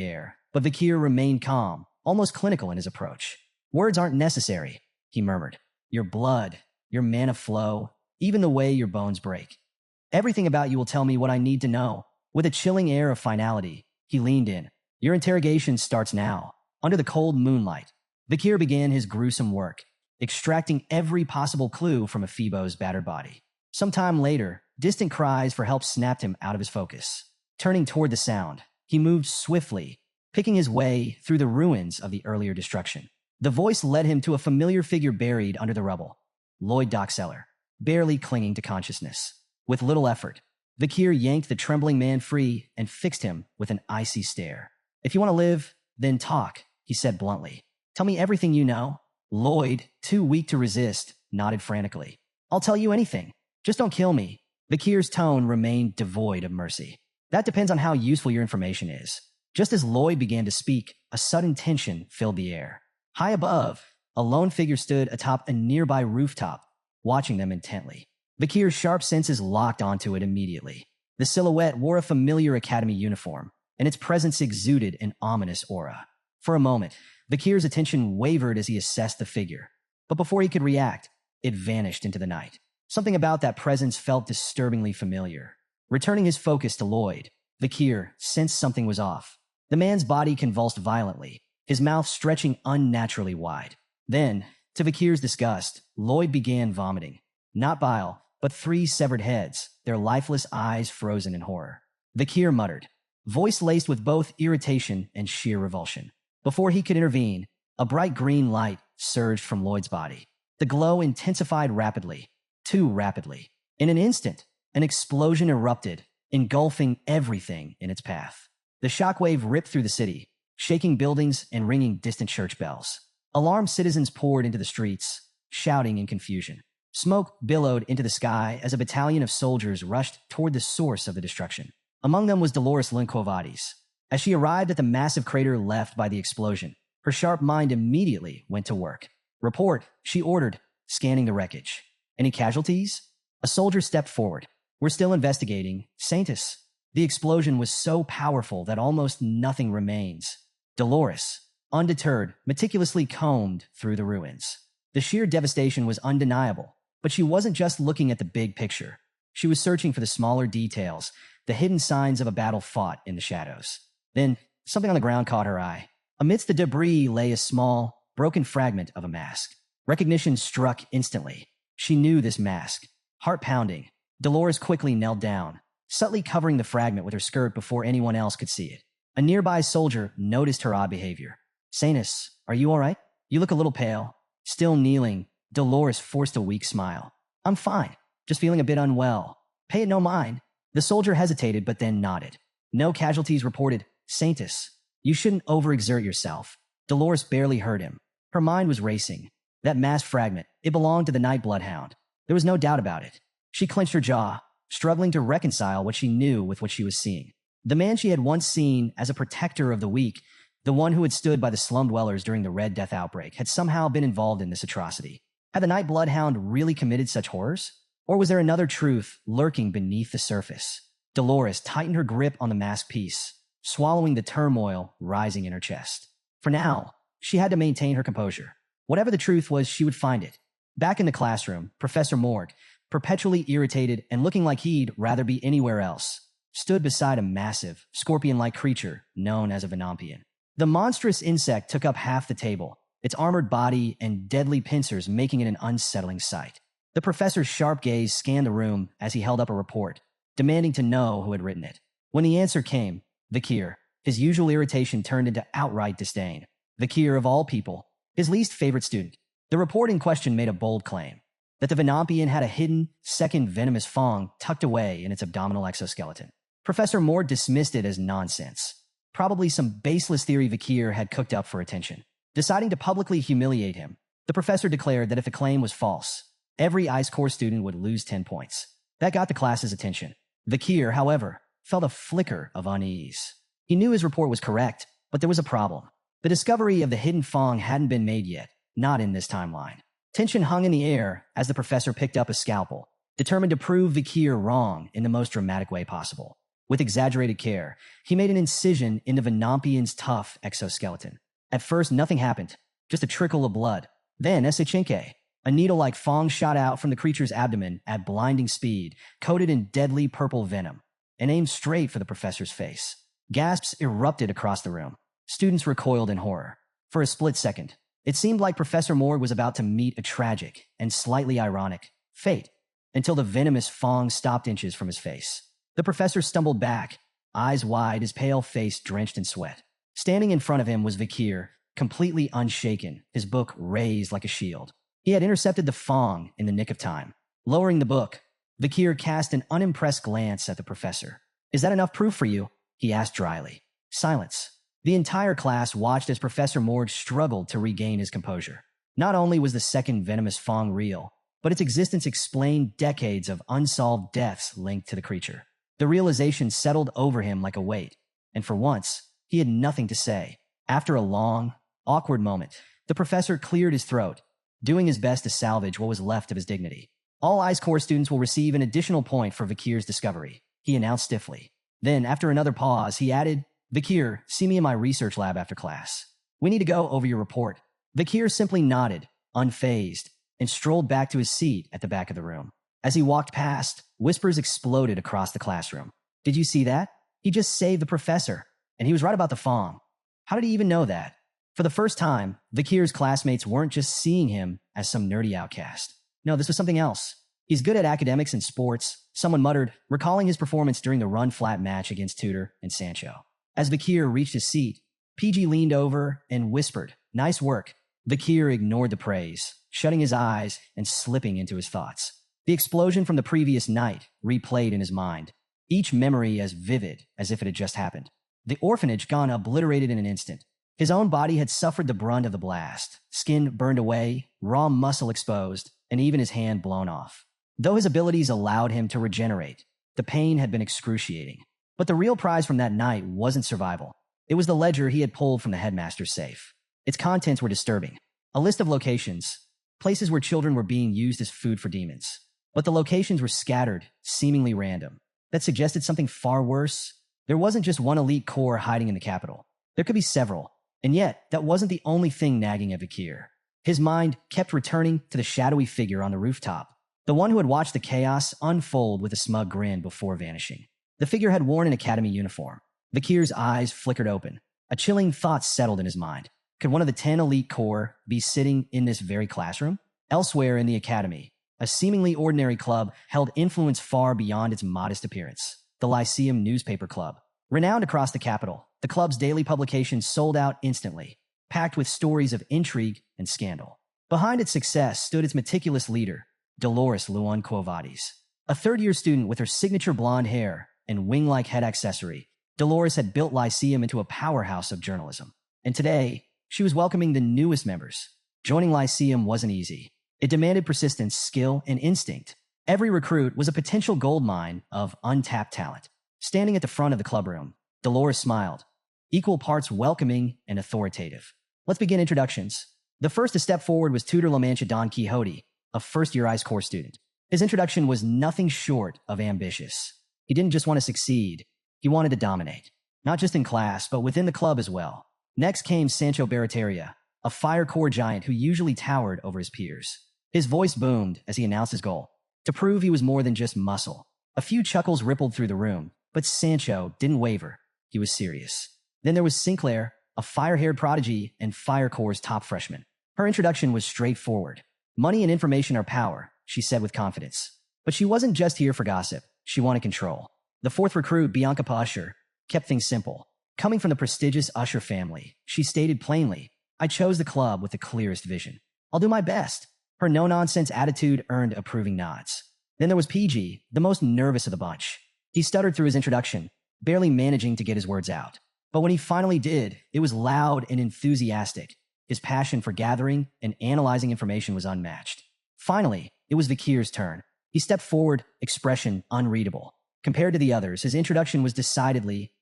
air, but Vakir remained calm, almost clinical in his approach. Words aren't necessary, he murmured. Your blood, your mana flow, even the way your bones break. Everything about you will tell me what I need to know. With a chilling air of finality, he leaned in. Your interrogation starts now. Under the cold moonlight, Vakir began his gruesome work, extracting every possible clue from Ephibo's battered body. Sometime later, distant cries for help snapped him out of his focus. Turning toward the sound, he moved swiftly, picking his way through the ruins of the earlier destruction. The voice led him to a familiar figure buried under the rubble. Lloyd Dockseller, barely clinging to consciousness. With little effort, Vakir yanked the trembling man free and fixed him with an icy stare. If you want to live, then talk, he said bluntly. Tell me everything you know. Lloyd, too weak to resist, nodded frantically. I'll tell you anything. Just don't kill me. Vakir's tone remained devoid of mercy. That depends on how useful your information is. Just as Lloyd began to speak, a sudden tension filled the air. High above, a lone figure stood atop a nearby rooftop, watching them intently. Vakir's sharp senses locked onto it immediately. The silhouette wore a familiar academy uniform, and its presence exuded an ominous aura. For a moment, Vakir's attention wavered as he assessed the figure, but before he could react, it vanished into the night. Something about that presence felt disturbingly familiar. Returning his focus to Lloyd, Vakir sensed something was off. The man's body convulsed violently, his mouth stretching unnaturally wide. Then, to Vakir's disgust, Lloyd began vomiting. Not bile, but 3 severed heads, their lifeless eyes frozen in horror. Vakir muttered, voice laced with both irritation and sheer revulsion. Before he could intervene, a bright green light surged from Lloyd's body. The glow intensified rapidly, too rapidly. In an instant, an explosion erupted, engulfing everything in its path. The shockwave ripped through the city, shaking buildings and ringing distant church bells. Alarmed citizens poured into the streets, shouting in confusion. Smoke billowed into the sky as a battalion of soldiers rushed toward the source of the destruction. Among them was Dolores Linkovades. As she arrived at the massive crater left by the explosion, her sharp mind immediately went to work. Report, she ordered, scanning the wreckage. Any casualties? A soldier stepped forward. We're still investigating. Saintus. The explosion was so powerful that almost nothing remains. Dolores, undeterred, meticulously combed through the ruins. The sheer devastation was undeniable, but she wasn't just looking at the big picture. She was searching for the smaller details, the hidden signs of a battle fought in the shadows. Then, something on the ground caught her eye. Amidst the debris lay a small, broken fragment of a mask. Recognition struck instantly. She knew this mask. Heart pounding, Dolores quickly knelt down, subtly covering the fragment with her skirt before anyone else could see it. A nearby soldier noticed her odd behavior. Saintus, are you all right? You look a little pale. Still kneeling, Dolores forced a weak smile. I'm fine, just feeling a bit unwell. Pay it no mind. The soldier hesitated but then nodded. No casualties reported. Saintus, you shouldn't overexert yourself. Dolores barely heard him. Her mind was racing. That masked fragment, it belonged to the Night Bloodhound. There was no doubt about it. She clenched her jaw, struggling to reconcile what she knew with what she was seeing. The man she had once seen as a protector of the weak, the one who had stood by the slum dwellers during the Red Death outbreak, had somehow been involved in this atrocity. Had the Night Bloodhound really committed such horrors? Or was there another truth lurking beneath the surface? Dolores tightened her grip on the masked piece, swallowing the turmoil rising in her chest. For now, she had to maintain her composure. Whatever the truth was, she would find it. Back in the classroom, Professor Morg, perpetually irritated and looking like he'd rather be anywhere else, stood beside a massive, scorpion-like creature known as a Venampian. The monstrous insect took up half the table, its armored body and deadly pincers making it an unsettling sight. The professor's sharp gaze scanned the room as he held up a report, demanding to know who had written it. When the answer came, Vakir, his usual irritation turned into outright disdain. Vakir, of all people, his least favorite student. The report in question made a bold claim that the Venampian had a hidden, second venomous fang tucked away in its abdominal exoskeleton. Professor Morg dismissed it as nonsense. Probably some baseless theory Vakir had cooked up for attention. Deciding to publicly humiliate him, the professor declared that if the claim was false, every Ice Core student would lose 10 points. That got the class's attention. Vakir, however, felt a flicker of unease. He knew his report was correct, but there was a problem. The discovery of the hidden fang hadn't been made yet, not in this timeline. Tension hung in the air as the professor picked up a scalpel, determined to prove Vakir wrong in the most dramatic way possible. With exaggerated care, he made an incision into Venampian's tough exoskeleton. At first, nothing happened, just a trickle of blood. Then, Esichinke, a needle-like fang shot out from the creature's abdomen at blinding speed, coated in deadly purple venom, and aimed straight for the professor's face. Gasps erupted across the room. Students recoiled in horror. For a split second, it seemed like Professor Morg was about to meet a tragic and slightly ironic fate, until the venomous fang stopped inches from his face. The professor stumbled back, eyes wide, his pale face drenched in sweat. Standing in front of him was Vakir, completely unshaken, his book raised like a shield. He had intercepted the fang in the nick of time. Lowering the book, Vakir cast an unimpressed glance at the professor. "Is that enough proof for you?" he asked dryly. Silence. The entire class watched as Professor Morg struggled to regain his composure. Not only was the second venomous fang real, but its existence explained decades of unsolved deaths linked to the creature. The realization settled over him like a weight, and for once, he had nothing to say. After a long, awkward moment, the professor cleared his throat, doing his best to salvage what was left of his dignity. "All Ice Core students will receive an additional point for Vakir's discovery," he announced stiffly. Then, after another pause, he added, "Vakir, see me in my research lab after class. We need to go over your report." Vakir simply nodded, unfazed, and strolled back to his seat at the back of the room. As he walked past, whispers exploded across the classroom. "Did you see that? He just saved the professor. And he was right about the fang. How did he even know that?" For the first time, Vakir's classmates weren't just seeing him as some nerdy outcast. No, this was something else. "He's good at academics and sports," someone muttered, recalling his performance during the run-flat match against Tudor and Sancho. As Vakir reached his seat, PG leaned over and whispered, "Nice work." Vakir ignored the praise, shutting his eyes and slipping into his thoughts. The explosion from the previous night replayed in his mind, each memory as vivid as if it had just happened. The orphanage gone obliterated in an instant. His own body had suffered the brunt of the blast, skin burned away, raw muscle exposed, and even his hand blown off. Though his abilities allowed him to regenerate, the pain had been excruciating. But the real prize from that night wasn't survival. It was the ledger he had pulled from the headmaster's safe. Its contents were disturbing. A list of locations, places where children were being used as food for demons. But the locations were scattered, seemingly random. That suggested something far worse. There wasn't just one elite core hiding in the capital. There could be several. And yet, that wasn't the only thing nagging at Vakir. His mind kept returning to the shadowy figure on the rooftop, the one who had watched the chaos unfold with a smug grin before vanishing. The figure had worn an academy uniform. Vakir's eyes flickered open. A chilling thought settled in his mind. Could one of the 10 elite core be sitting in this very classroom? Elsewhere in the academy, a seemingly ordinary club held influence far beyond its modest appearance. The Lyceum Newspaper Club. Renowned across the capital, the club's daily publications sold out instantly, packed with stories of intrigue and scandal. Behind its success stood its meticulous leader, Dolores Luan Quovadis. A third-year student with her signature blonde hair and wing-like head accessory, Dolores had built Lyceum into a powerhouse of journalism. And today, she was welcoming the newest members. Joining Lyceum wasn't easy. It demanded persistence, skill, and instinct. Every recruit was a potential goldmine of untapped talent. Standing at the front of the clubroom, Dolores smiled, equal parts welcoming and authoritative. "Let's begin introductions." The first to step forward was Tutor La Mancha Don Quixote, a first-year Ice Core student. His introduction was nothing short of ambitious. He didn't just want to succeed, he wanted to dominate. Not just in class, but within the club as well. Next came Sancho Barreteria, a fire core giant who usually towered over his peers. His voice boomed as he announced his goal, to prove he was more than just muscle. A few chuckles rippled through the room, but Sancho didn't waver. He was serious. Then there was Sinclair, a fire-haired prodigy and Fire Core's top freshman. Her introduction was straightforward. "Money and information are power," she said with confidence. But she wasn't just here for gossip. She wanted control. The fourth recruit, Bianca Usher, kept things simple. Coming from the prestigious Usher family, she stated plainly, I chose the club with the clearest vision. I'll do my best. Her no-nonsense attitude earned approving nods. Then there was PG, the most nervous of the bunch. He stuttered through his introduction, barely managing to get his words out. But when he finally did, it was loud and enthusiastic. His passion for gathering and analyzing information was unmatched. Finally, it was Vakir's turn. He stepped forward, expression unreadable. Compared to the others, his introduction was decidedly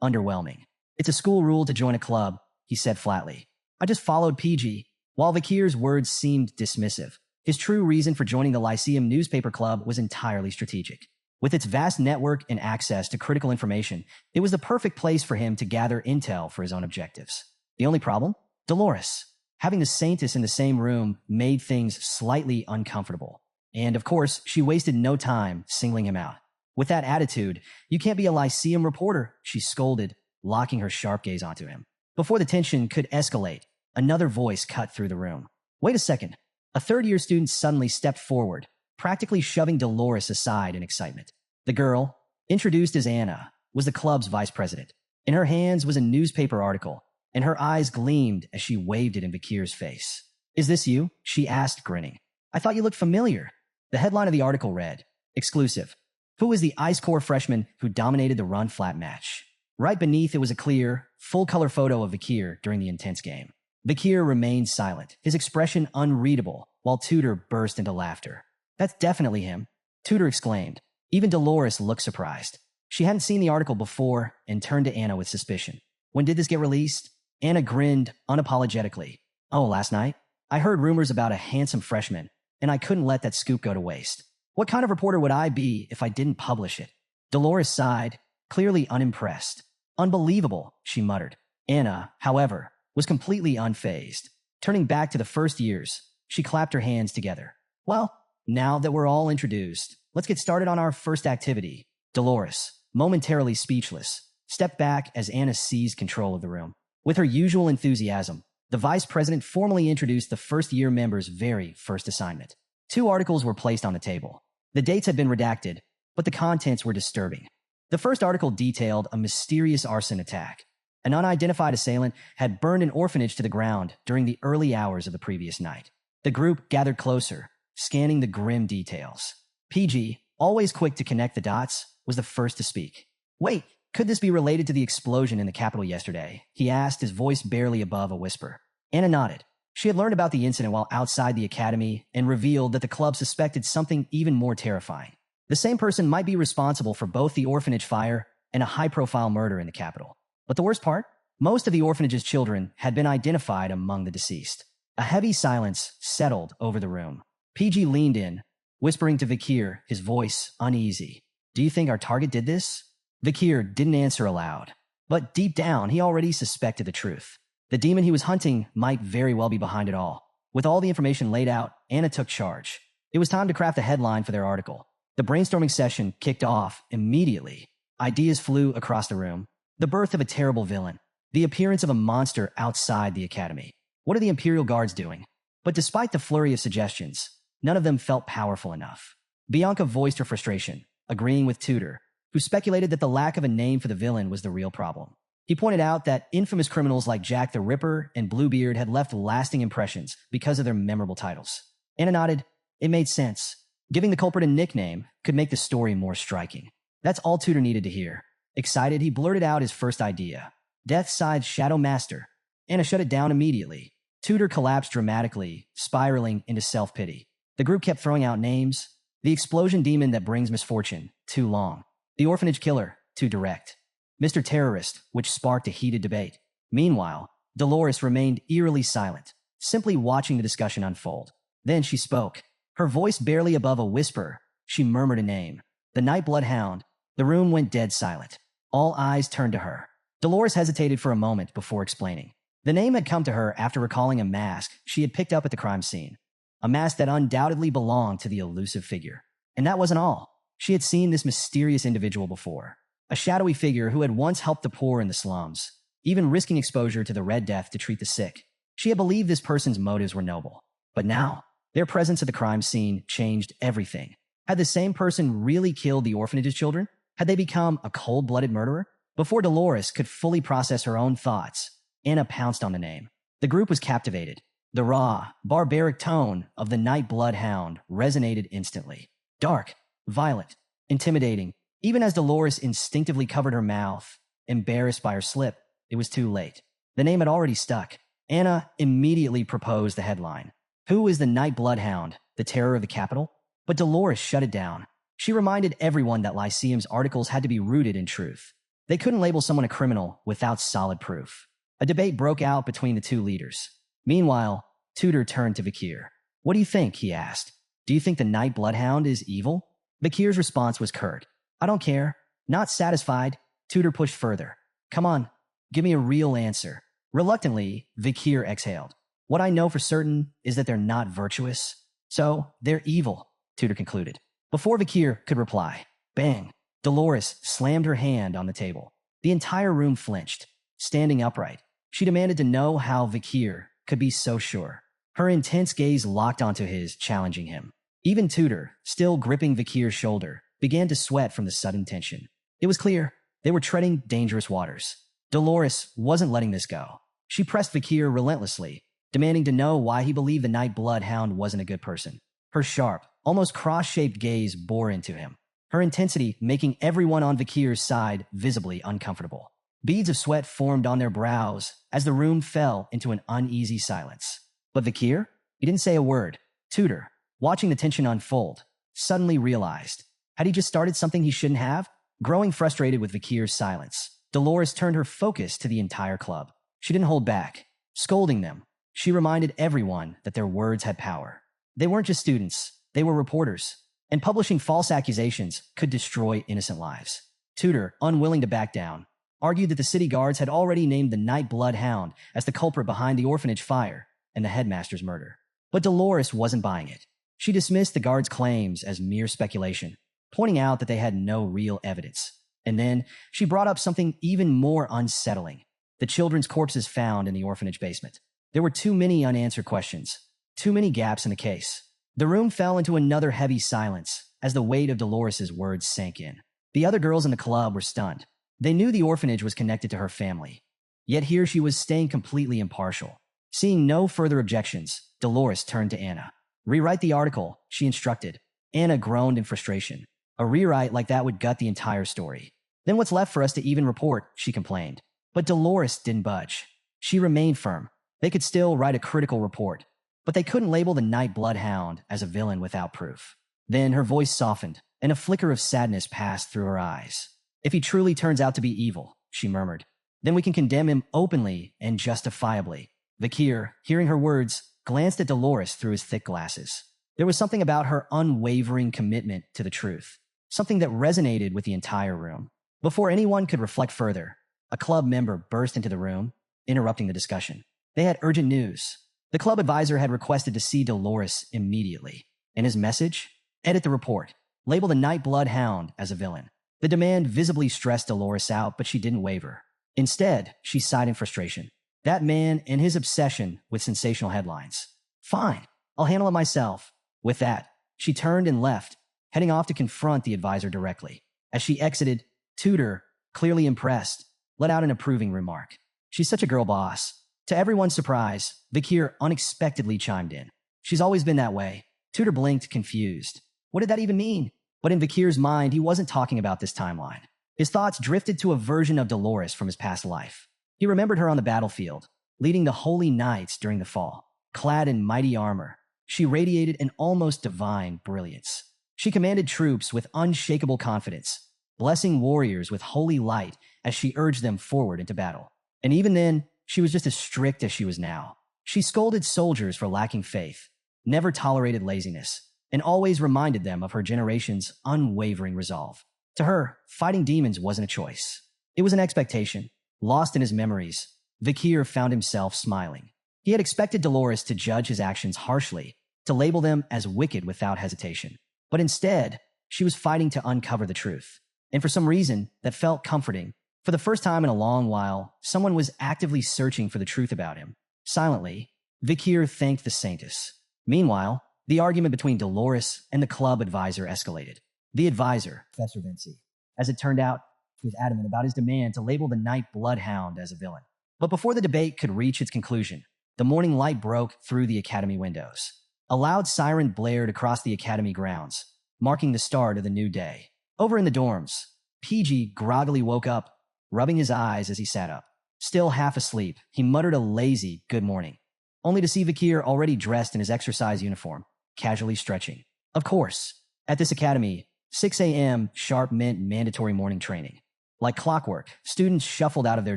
underwhelming. It's a school rule to join a club, he said flatly. I just followed PG. While Vakir's words seemed dismissive, his true reason for joining the Lyceum newspaper club was entirely strategic. With its vast network and access to critical information, it was the perfect place for him to gather intel for his own objectives. The only problem? Dolores. Having the Saintess in the same room made things slightly uncomfortable. And of course, she wasted no time singling him out. With that attitude, you can't be a Lyceum reporter, she scolded, locking her sharp gaze onto him. Before the tension could escalate, another voice cut through the room. Wait a second. A third-year student suddenly stepped forward, practically shoving Dolores aside in excitement. The girl, introduced as Anna, was the club's vice president. In her hands was a newspaper article, and her eyes gleamed as she waved it in Vakir's face. Is this you? She asked, grinning. I thought you looked familiar. The headline of the article read, Exclusive. Who was the Ice Core freshman who dominated the run-flat match? Right beneath it was a clear, full-color photo of Vakir during the intense game. Vakir remained silent, his expression unreadable, while Tudor burst into laughter. That's definitely him, Tudor exclaimed. Even Dolores looked surprised. She hadn't seen the article before and turned to Anna with suspicion. When did this get released? Anna grinned unapologetically. Oh, last night? I heard rumors about a handsome freshman, and I couldn't let that scoop go to waste. What kind of reporter would I be if I didn't publish it? Dolores sighed, clearly unimpressed. Unbelievable, she muttered. Anna, however, was completely unfazed. Turning back to the first years, she clapped her hands together. Well, now that we're all introduced, let's get started on our first activity. Dolores, momentarily speechless, stepped back as Anna seized control of the room. With her usual enthusiasm, the vice president formally introduced the first-year members' very first assignment. 2 articles were placed on the table. The dates had been redacted, but the contents were disturbing. The first article detailed a mysterious arson attack. An unidentified assailant had burned an orphanage to the ground during the early hours of the previous night. The group gathered closer, scanning the grim details. PG, always quick to connect the dots, was the first to speak. Wait, could this be related to the explosion in the capital yesterday? He asked, his voice barely above a whisper. Anna nodded. She had learned about the incident while outside the academy and revealed that the club suspected something even more terrifying. The same person might be responsible for both the orphanage fire and a high-profile murder in the capital. But the worst part? Most of the orphanage's children had been identified among the deceased. A heavy silence settled over the room. PG leaned in, whispering to Vakir, his voice uneasy. Do you think our target did this? Vakir didn't answer aloud, but deep down he already suspected the truth. The demon he was hunting might very well be behind it all. With all the information laid out, Anna took charge. It was time to craft a headline for their article. The brainstorming session kicked off immediately. Ideas flew across the room. The birth of a terrible villain. The appearance of a monster outside the academy. What are the Imperial Guards doing? But despite the flurry of suggestions, none of them felt powerful enough. Bianca voiced her frustration, agreeing with Tudor, who speculated that the lack of a name for the villain was the real problem. He pointed out that infamous criminals like Jack the Ripper and Bluebeard had left lasting impressions because of their memorable titles. Anna nodded. It made sense. Giving the culprit a nickname could make the story more striking. That's all Tudor needed to hear. Excited, he blurted out his first idea. Deathside's Shadow Master. Anna shut it down immediately. Tudor collapsed dramatically, spiraling into self-pity. The group kept throwing out names. The explosion demon that brings misfortune, too long. The orphanage killer, too direct. Mr. Terrorist, which sparked a heated debate. Meanwhile, Dolores remained eerily silent, simply watching the discussion unfold. Then she spoke. Her voice barely above a whisper, she murmured a name. The Nightblood Hound. The room went dead silent. All eyes turned to her. Dolores hesitated for a moment before explaining. The name had come to her after recalling a mask she had picked up at the crime scene. A mask that undoubtedly belonged to the elusive figure. And that wasn't all. She had seen this mysterious individual before. A shadowy figure who had once helped the poor in the slums, even risking exposure to the Red Death to treat the sick. She had believed this person's motives were noble. But now, their presence at the crime scene changed everything. Had the same person really killed the orphanage's children? Had they become a cold-blooded murderer? Before Dolores could fully process her own thoughts, Anna pounced on the name. The group was captivated. The raw, barbaric tone of the Night Bloodhound resonated instantly. Dark, violent, intimidating. Even as Dolores instinctively covered her mouth, embarrassed by her slip, it was too late. The name had already stuck. Anna immediately proposed the headline. Who is the Night Bloodhound, the terror of the capital? But Dolores shut it down. She reminded everyone that Lyceum's articles had to be rooted in truth. They couldn't label someone a criminal without solid proof. A debate broke out between the two leaders. Meanwhile, Tudor turned to Vakir. What do you think? He asked. Do you think the Night Bloodhound is evil? Vakir's response was curt. I don't care. Not satisfied, Tudor pushed further. Come on, give me a real answer. Reluctantly, Vakir exhaled. What I know for certain is that they're not virtuous. So, they're evil, Tudor concluded. Before Vakir could reply, bang, Dolores slammed her hand on the table. The entire room flinched. Standing upright, she demanded to know how Vakir could be so sure. Her intense gaze locked onto his, challenging him. Even Tudor, still gripping Vakir's shoulder, began to sweat from the sudden tension. It was clear they were treading dangerous waters. Dolores wasn't letting this go. She pressed Vakir relentlessly, demanding to know why he believed the Night Bloodhound wasn't a good person. Her sharp, almost cross-shaped gaze bore into him, her intensity making everyone on Vakir's side visibly uncomfortable. Beads of sweat formed on their brows as the room fell into an uneasy silence. But Vakir? He didn't say a word. Tudor, watching the tension unfold, suddenly realized, had he just started something he shouldn't have? Growing frustrated with Vakir's silence, Dolores turned her focus to the entire club. She didn't hold back. Scolding them, she reminded everyone that their words had power. They weren't just students, they were reporters, and publishing false accusations could destroy innocent lives. Tudor, unwilling to back down, argued that the city guards had already named the Night Bloodhound as the culprit behind the orphanage fire and the headmaster's murder. But Dolores wasn't buying it. She dismissed the guards' claims as mere speculation, pointing out that they had no real evidence. And then she brought up something even more unsettling: the children's corpses found in the orphanage basement. There were too many unanswered questions, too many gaps in the case. The room fell into another heavy silence as the weight of Dolores' words sank in. The other girls in the club were stunned. They knew the orphanage was connected to her family. Yet here she was staying completely impartial. Seeing no further objections, Dolores turned to Anna. Rewrite the article, she instructed. Anna groaned in frustration. A rewrite like that would gut the entire story. Then what's left for us to even report, she complained. But Dolores didn't budge. She remained firm. They could still write a critical report, but they couldn't label the Night Bloodhound as a villain without proof. Then her voice softened, and a flicker of sadness passed through her eyes. If he truly turns out to be evil, she murmured, then we can condemn him openly and justifiably. Vakir, hearing her words, glanced at Dolores through his thick glasses. There was something about her unwavering commitment to the truth, something that resonated with the entire room. Before anyone could reflect further, a club member burst into the room, interrupting the discussion. They had urgent news. The club advisor had requested to see Dolores immediately. And his message? Edit the report. Label the Night Bloodhound as a villain. The demand visibly stressed Dolores out, but she didn't waver. Instead, she sighed in frustration. That man and his obsession with sensational headlines. Fine, I'll handle it myself. With that, she turned and left, heading off to confront the advisor directly. As she exited, Tudor, clearly impressed, let out an approving remark. She's such a girl boss. To everyone's surprise, Vakir unexpectedly chimed in. She's always been that way. Tudor blinked, confused. What did that even mean? But in Vakir's mind, he wasn't talking about this timeline. His thoughts drifted to a version of Dolores from his past life. He remembered her on the battlefield, leading the Holy Knights during the fall. Clad in mighty armor, she radiated an almost divine brilliance. She commanded troops with unshakable confidence, blessing warriors with holy light as she urged them forward into battle. And even then, she was just as strict as she was now. She scolded soldiers for lacking faith, never tolerated laziness, and always reminded them of her generation's unwavering resolve. To her, fighting demons wasn't a choice. It was an expectation. Lost in his memories, Vakir found himself smiling. He had expected Dolores to judge his actions harshly, to label them as wicked without hesitation. But instead, she was fighting to uncover the truth. And for some reason, that felt comforting. For the first time in a long while, someone was actively searching for the truth about him. Silently, Vakir thanked the Saintess. Meanwhile, the argument between Dolores and the club advisor escalated. The advisor, Professor Vinci, as it turned out, was adamant about his demand to label the Night Bloodhound as a villain. But before the debate could reach its conclusion, the morning light broke through the academy windows. A loud siren blared across the academy grounds, marking the start of the new day. Over in the dorms, PG groggily woke up, rubbing his eyes as he sat up. Still half asleep, he muttered a lazy good morning, only to see Vakir already dressed in his exercise uniform, casually stretching. Of course, at this academy, 6 a.m. sharp meant mandatory morning training. Like clockwork, students shuffled out of their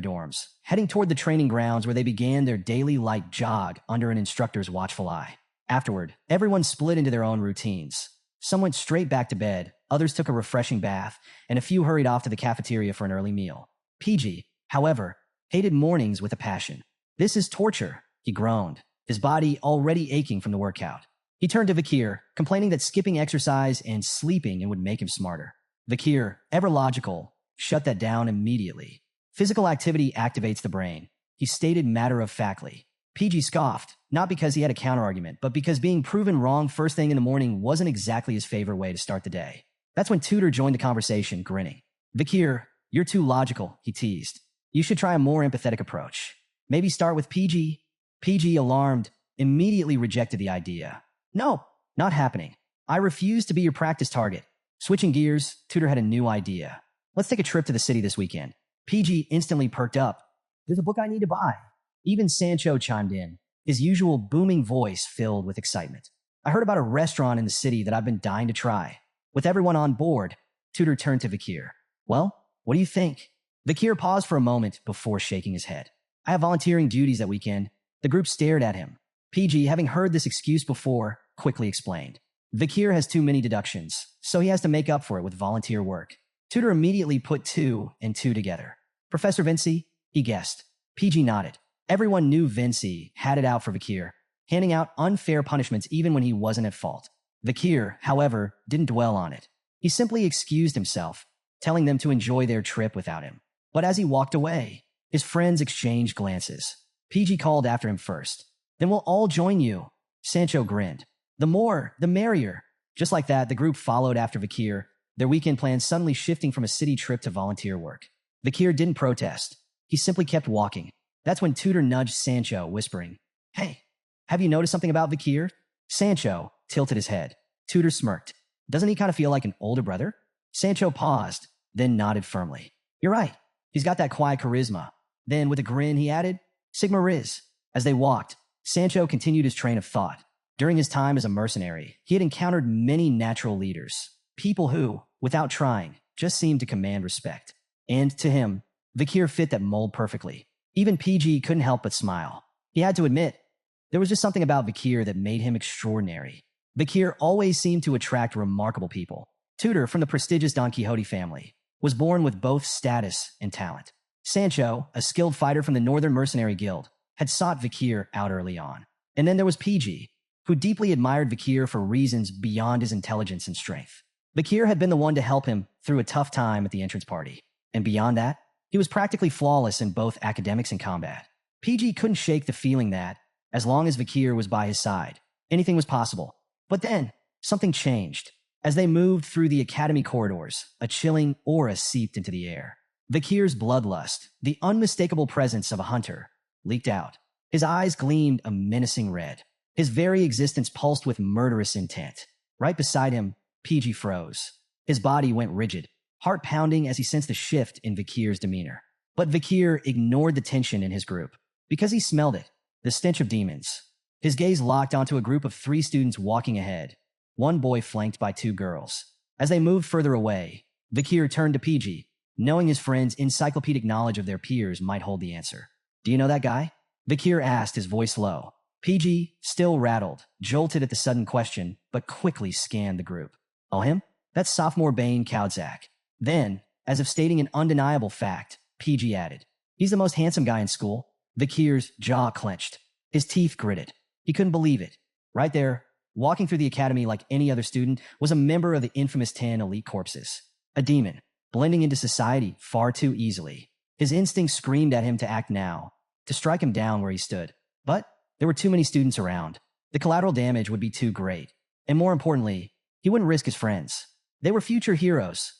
dorms, heading toward the training grounds where they began their daily light jog under an instructor's watchful eye. Afterward, everyone split into their own routines. Some went straight back to bed, others took a refreshing bath, and a few hurried off to the cafeteria for an early meal. PG, however, hated mornings with a passion. "This is torture," he groaned, his body already aching from the workout. He turned to Vakir, complaining that skipping exercise and sleeping would make him smarter. Vakir, ever logical, shut that down immediately. Physical activity activates the brain, he stated matter-of-factly. PG scoffed, not because he had a counterargument, but because being proven wrong first thing in the morning wasn't exactly his favorite way to start the day. That's when Tutor joined the conversation, grinning. "Vakir, you're too logical," he teased. "You should try a more empathetic approach. Maybe start with PG." PG, alarmed, immediately rejected the idea. "No, not happening. I refuse to be your practice target." Switching gears, Tutor had a new idea. "Let's take a trip to the city this weekend." PG instantly perked up. "There's a book I need to buy." Even Sancho chimed in, his usual booming voice filled with excitement. "I heard about a restaurant in the city that I've been dying to try." With everyone on board, Tutor turned to Vakir. "Well, what do you think?" Vakir paused for a moment before shaking his head. "I have volunteering duties that weekend." The group stared at him. PG, having heard this excuse before, quickly explained. "Vakir has too many deductions, so he has to make up for it with volunteer work." Tutor immediately put 2 and 2 together. "Professor Vinci?" he guessed. PG nodded. Everyone knew Vinci had it out for Vakir, handing out unfair punishments even when he wasn't at fault. Vakir, however, didn't dwell on it. He simply excused himself, telling them to enjoy their trip without him. But as he walked away, his friends exchanged glances. PG called after him first. "Then we'll all join you." Sancho grinned. "The more, the merrier." Just like that, the group followed after Vakir, their weekend plans suddenly shifting from a city trip to volunteer work. Vakir didn't protest. He simply kept walking. That's when Tutor nudged Sancho, whispering, "Hey, have you noticed something about Vakir?" Sancho tilted his head. Tutor smirked. "Doesn't he kind of feel like an older brother?" Sancho paused, then nodded firmly. "You're right. He's got that quiet charisma." Then, with a grin, he added, "Sigma Riz." As they walked, Sancho continued his train of thought. During his time as a mercenary, he had encountered many natural leaders, people who, without trying, just seemed to command respect. And to him, Vakir fit that mold perfectly. Even PG couldn't help but smile. He had to admit, there was just something about Vakir that made him extraordinary. Vakir always seemed to attract remarkable people. Tutor, from the prestigious Don Quixote family, was born with both status and talent. Sancho, a skilled fighter from the Northern Mercenary Guild, had sought Vakir out early on. And then there was PG, who deeply admired Vakir for reasons beyond his intelligence and strength. Vakir had been the one to help him through a tough time at the entrance party. And beyond that, he was practically flawless in both academics and combat. PG couldn't shake the feeling that, as long as Vakir was by his side, anything was possible. But then, something changed. As they moved through the academy corridors, a chilling aura seeped into the air. Vakir's bloodlust, the unmistakable presence of a hunter, leaked out. His eyes gleamed a menacing red. His very existence pulsed with murderous intent. Right beside him, PG froze. His body went rigid, heart pounding as he sensed the shift in Vakir's demeanor. But Vakir ignored the tension in his group, because he smelled it, the stench of demons. His gaze locked onto a group of 3 students walking ahead, one boy flanked by 2 girls. As they moved further away, Vakir turned to PG, knowing his friend's encyclopedic knowledge of their peers might hold the answer. "Do you know that guy?" Vakir asked, his voice low. PG, still rattled, jolted at the sudden question, but quickly scanned the group. "Oh, him? That's sophomore Bane Kaudzak." Then, as if stating an undeniable fact, PG added, "He's the most handsome guy in school." Vakir's jaw clenched. His teeth gritted. He couldn't believe it. Right there, walking through the academy like any other student, was a member of the infamous 10 elite corpses. A demon, blending into society far too easily. His instincts screamed at him to act now, to strike him down where he stood. But there were too many students around. The collateral damage would be too great. And more importantly, he wouldn't risk his friends. They were future heroes,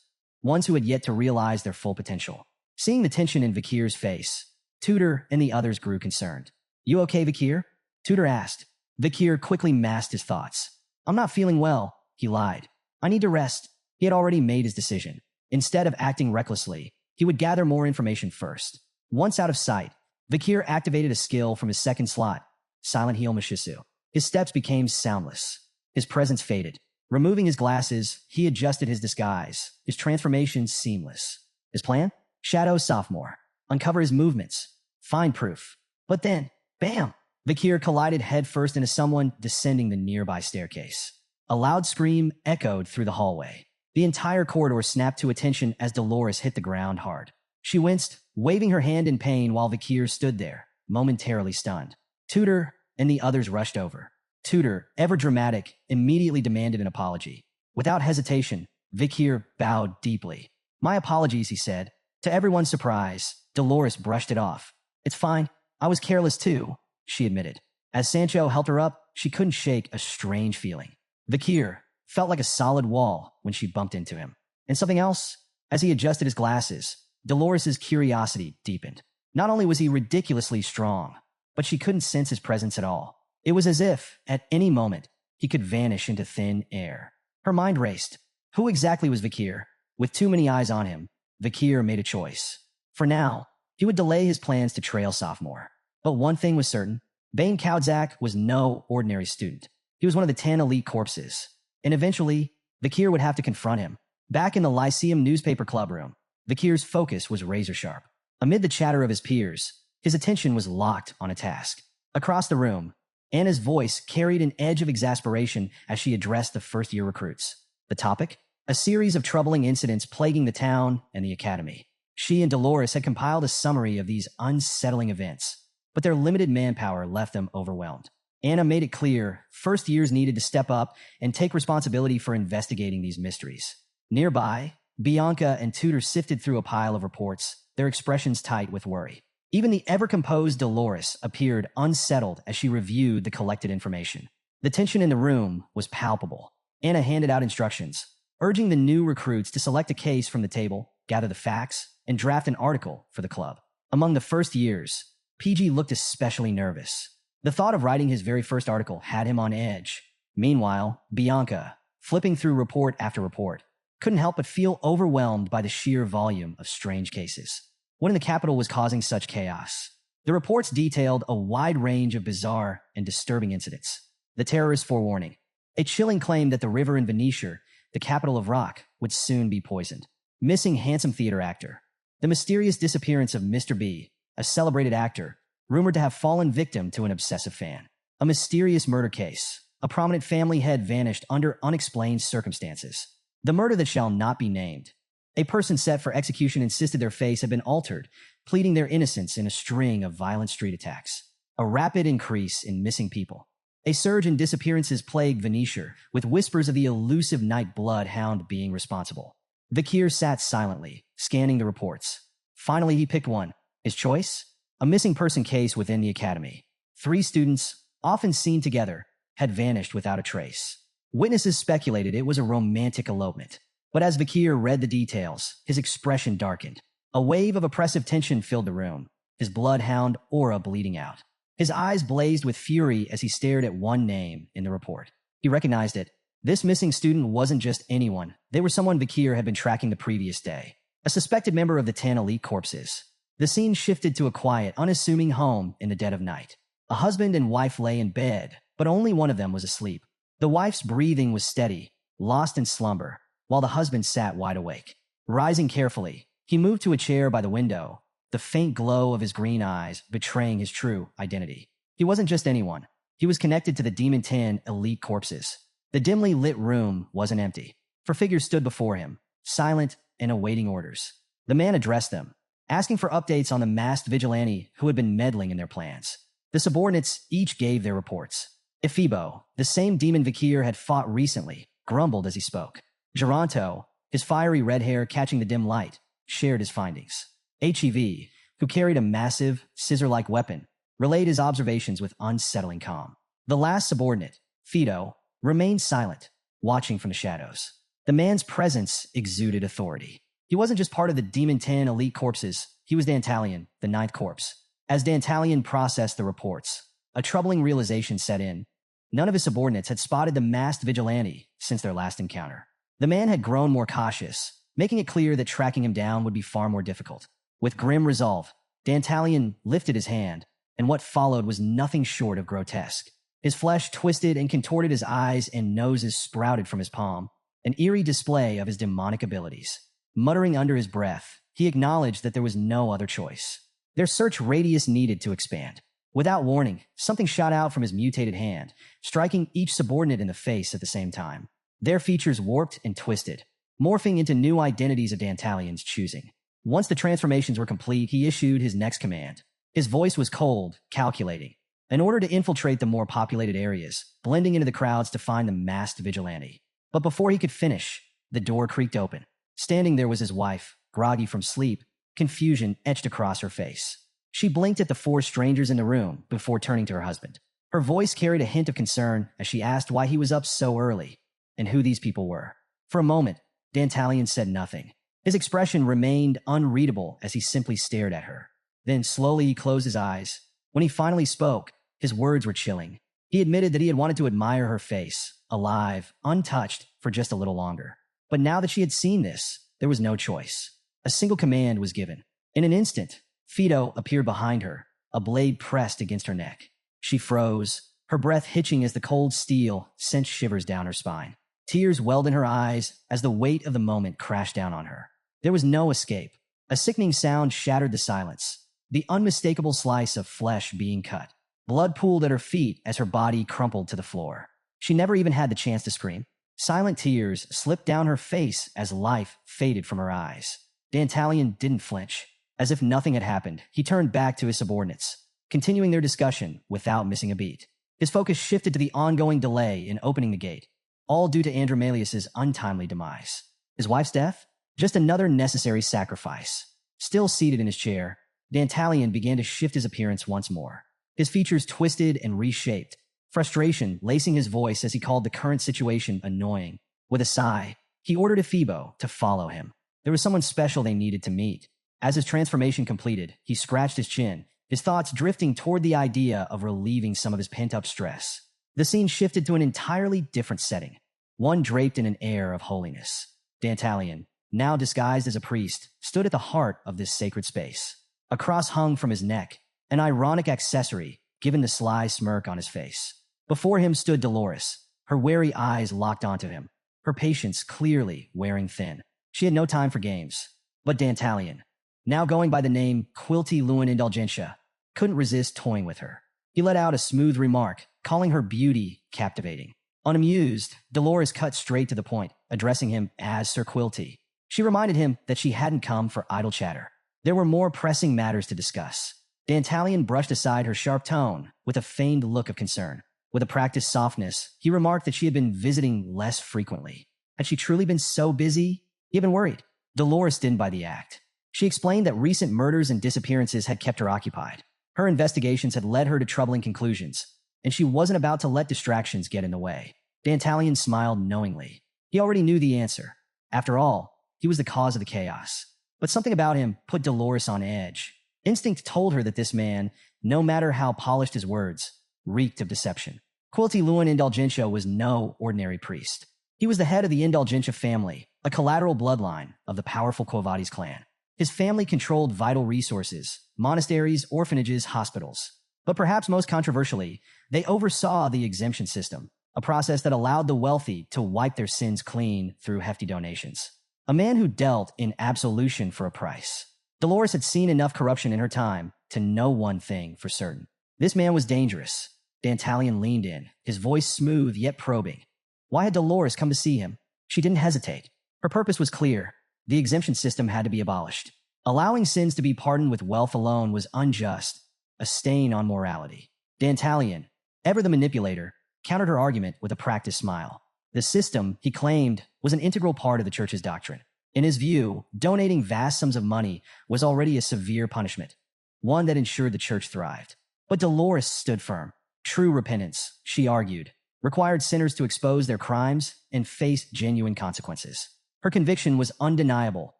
ones who had yet to realize their full potential. Seeing the tension in Vakir's face, Tutor and the others grew concerned. You okay, Vakir? Tutor asked. Vakir quickly masked his thoughts. I'm not feeling well, he lied. I need to rest. He had already made his decision. Instead of acting recklessly, he would gather more information first. Once out of sight, Vakir activated a skill from his second slot, Silent Heal Mishisu. His steps became soundless. His presence faded. Removing his glasses, he adjusted his disguise, his transformation seamless. His plan? Shadow sophomore. Uncover his movements. Find proof. But then, bam! Vakir collided headfirst into someone descending the nearby staircase. A loud scream echoed through the hallway. The entire corridor snapped to attention as Dolores hit the ground hard. She winced, waving her hand in pain while Vakir stood there, momentarily stunned. Tutor and the others rushed over. Tutor, ever dramatic, immediately demanded an apology. Without hesitation, Vakir bowed deeply. My apologies, he said. To everyone's surprise, Dolores brushed it off. It's fine. I was careless too, she admitted. As Sancho helped her up, she couldn't shake a strange feeling. Vakir felt like a solid wall when she bumped into him. And something else? As he adjusted his glasses, Dolores' curiosity deepened. Not only was he ridiculously strong, but she couldn't sense his presence at all. It was as if, at any moment, he could vanish into thin air. Her mind raced. Who exactly was Vakir? With too many eyes on him, Vakir made a choice. For now, he would delay his plans to trail sophomore. But one thing was certain. Bane Kaudzak was no ordinary student. He was one of the 10 elite corpses. And eventually, Vakir would have to confront him. Back in the Lyceum newspaper club room, Vakir's focus was razor-sharp. Amid the chatter of his peers, his attention was locked on a task. Across the room, Anna's voice carried an edge of exasperation as she addressed the first-year recruits. The topic? A series of troubling incidents plaguing the town and the academy. She and Dolores had compiled a summary of these unsettling events, but their limited manpower left them overwhelmed. Anna made it clear first years needed to step up and take responsibility for investigating these mysteries. Nearby, Bianca and Tutor sifted through a pile of reports, their expressions tight with worry. Even the ever-composed Dolores appeared unsettled as she reviewed the collected information. The tension in the room was palpable. Anna handed out instructions, urging the new recruits to select a case from the table, gather the facts, and draft an article for the club. Among the first years, PG looked especially nervous. The thought of writing his very first article had him on edge. Meanwhile, Bianca, flipping through report after report, couldn't help but feel overwhelmed by the sheer volume of strange cases. What in the capital was causing such chaos? The reports detailed a wide range of bizarre and disturbing incidents. The terrorist forewarning, a chilling claim that the river in Venetia, the capital of rock, would soon be poisoned. Missing handsome theater actor. The mysterious disappearance of Mr. B, a celebrated actor, rumored to have fallen victim to an obsessive fan. A mysterious murder case. A prominent family head vanished under unexplained circumstances. The murder that shall not be named. A person set for execution insisted their face had been altered, pleading their innocence in a string of violent street attacks. A rapid increase in missing people. A surge in disappearances plagued Venetia, with whispers of the elusive night blood hound being responsible. Vakir sat silently, scanning the reports. Finally, he picked one. His choice? A missing person case within the academy. 3 students, often seen together, had vanished without a trace. Witnesses speculated it was a romantic elopement. But as Vakir read the details, his expression darkened. A wave of oppressive tension filled the room, his bloodhound aura bleeding out. His eyes blazed with fury as he stared at one name in the report. He recognized it. This missing student wasn't just anyone. They were someone Vakir had been tracking the previous day. A suspected member of the 10 elite corpses. The scene shifted to a quiet, unassuming home in the dead of night. A husband and wife lay in bed, but only one of them was asleep. The wife's breathing was steady, lost in slumber, while the husband sat wide awake. Rising carefully, he moved to a chair by the window, the faint glow of his green eyes betraying his true identity. He wasn't just anyone. He was connected to the Demon 10 elite corpses. The dimly lit room wasn't empty, for figures stood before him, silent and awaiting orders. The man addressed them, asking for updates on the masked vigilante who had been meddling in their plans. The subordinates each gave their reports. Ephibo, the same demon Vakir had fought recently, grumbled as he spoke. Geronto, his fiery red hair catching the dim light, shared his findings. HEV, who carried a massive, scissor-like weapon, relayed his observations with unsettling calm. The last subordinate, Fido, remained silent, watching from the shadows. The man's presence exuded authority. He wasn't just part of the Demon 10 elite corpses. He was Dantalion, the 9th corpse. As Dantalion processed the reports, a troubling realization set in. None of his subordinates had spotted the masked vigilante since their last encounter. The man had grown more cautious, making it clear that tracking him down would be far more difficult. With grim resolve, Dantalion lifted his hand, and what followed was nothing short of grotesque. His flesh twisted and contorted, his eyes and noses sprouted from his palm, an eerie display of his demonic abilities. Muttering under his breath, he acknowledged that there was no other choice. Their search radius needed to expand. Without warning, something shot out from his mutated hand, striking each subordinate in the face at the same time. Their features warped and twisted, morphing into new identities of Dantalion's choosing. Once the transformations were complete, he issued his next command. His voice was cold, calculating. In order to infiltrate the more populated areas, blending into the crowds to find the masked vigilante. But before he could finish, the door creaked open. Standing there was his wife, groggy from sleep, confusion etched across her face. She blinked at the four strangers in the room before turning to her husband. Her voice carried a hint of concern as she asked why he was up so early and who these people were. For a moment, Dantalion said nothing. His expression remained unreadable as he simply stared at her. Then slowly he closed his eyes. When he finally spoke, his words were chilling. He admitted that he had wanted to admire her face, alive, untouched, for just a little longer. But now that she had seen this, there was no choice. A single command was given. In an instant, Fido appeared behind her, a blade pressed against her neck. She froze, her breath hitching as the cold steel sent shivers down her spine. Tears welled in her eyes as the weight of the moment crashed down on her. There was no escape. A sickening sound shattered the silence, the unmistakable slice of flesh being cut. Blood pooled at her feet as her body crumpled to the floor. She never even had the chance to scream. Silent tears slipped down her face as life faded from her eyes. Dantalion didn't flinch. As if nothing had happened, he turned back to his subordinates, continuing their discussion without missing a beat. His focus shifted to the ongoing delay in opening the gate, all due to Andromalius's untimely demise. His wife's death? Just another necessary sacrifice. Still seated in his chair, Dantalion began to shift his appearance once more. His features twisted and reshaped, frustration lacing his voice as he called the current situation annoying. With a sigh, he ordered Ephibo to follow him. There was someone special they needed to meet. As his transformation completed, he scratched his chin, his thoughts drifting toward the idea of relieving some of his pent-up stress. The scene shifted to an entirely different setting, one draped in an air of holiness. Dantalion, now disguised as a priest, stood at the heart of this sacred space. A cross hung from his neck, an ironic accessory given the sly smirk on his face. Before him stood Dolores, her wary eyes locked onto him, her patience clearly wearing thin. She had no time for games. But Dantalion, now going by the name Quilty Luan Indulgentia, couldn't resist toying with her. He let out a smooth remark, calling her beauty captivating. Unamused, Dolores cut straight to the point, addressing him as Sir Quilty. She reminded him that she hadn't come for idle chatter. There were more pressing matters to discuss. Dantalion brushed aside her sharp tone with a feigned look of concern. With a practiced softness, he remarked that she had been visiting less frequently. Had she truly been so busy? He had been worried. Dolores didn't buy the act. She explained that recent murders and disappearances had kept her occupied. Her investigations had led her to troubling conclusions, and she wasn't about to let distractions get in the way. Dantalion smiled knowingly. He already knew the answer. After all, he was the cause of the chaos. But something about him put Dolores on edge. Instinct told her that this man, no matter how polished his words, reeked of deception. Quilty Luan Indulgentia was no ordinary priest. He was the head of the Indulgentia family, a collateral bloodline of the powerful Quo Vadis clan. His family controlled vital resources, monasteries, orphanages, hospitals. But perhaps most controversially, they oversaw the exemption system, a process that allowed the wealthy to wipe their sins clean through hefty donations. A man who dealt in absolution for a price. Dolores had seen enough corruption in her time to know one thing for certain. This man was dangerous. Dantalion leaned in, his voice smooth yet probing. Why had Dolores come to see him? She didn't hesitate. Her purpose was clear. The exemption system had to be abolished. Allowing sins to be pardoned with wealth alone was unjust, a stain on morality. Dantalion, ever the manipulator, countered her argument with a practiced smile. The system, he claimed, was an integral part of the church's doctrine. In his view, donating vast sums of money was already a severe punishment, one that ensured the church thrived. But Dolores stood firm. True repentance, she argued, required sinners to expose their crimes and face genuine consequences. Her conviction was undeniable,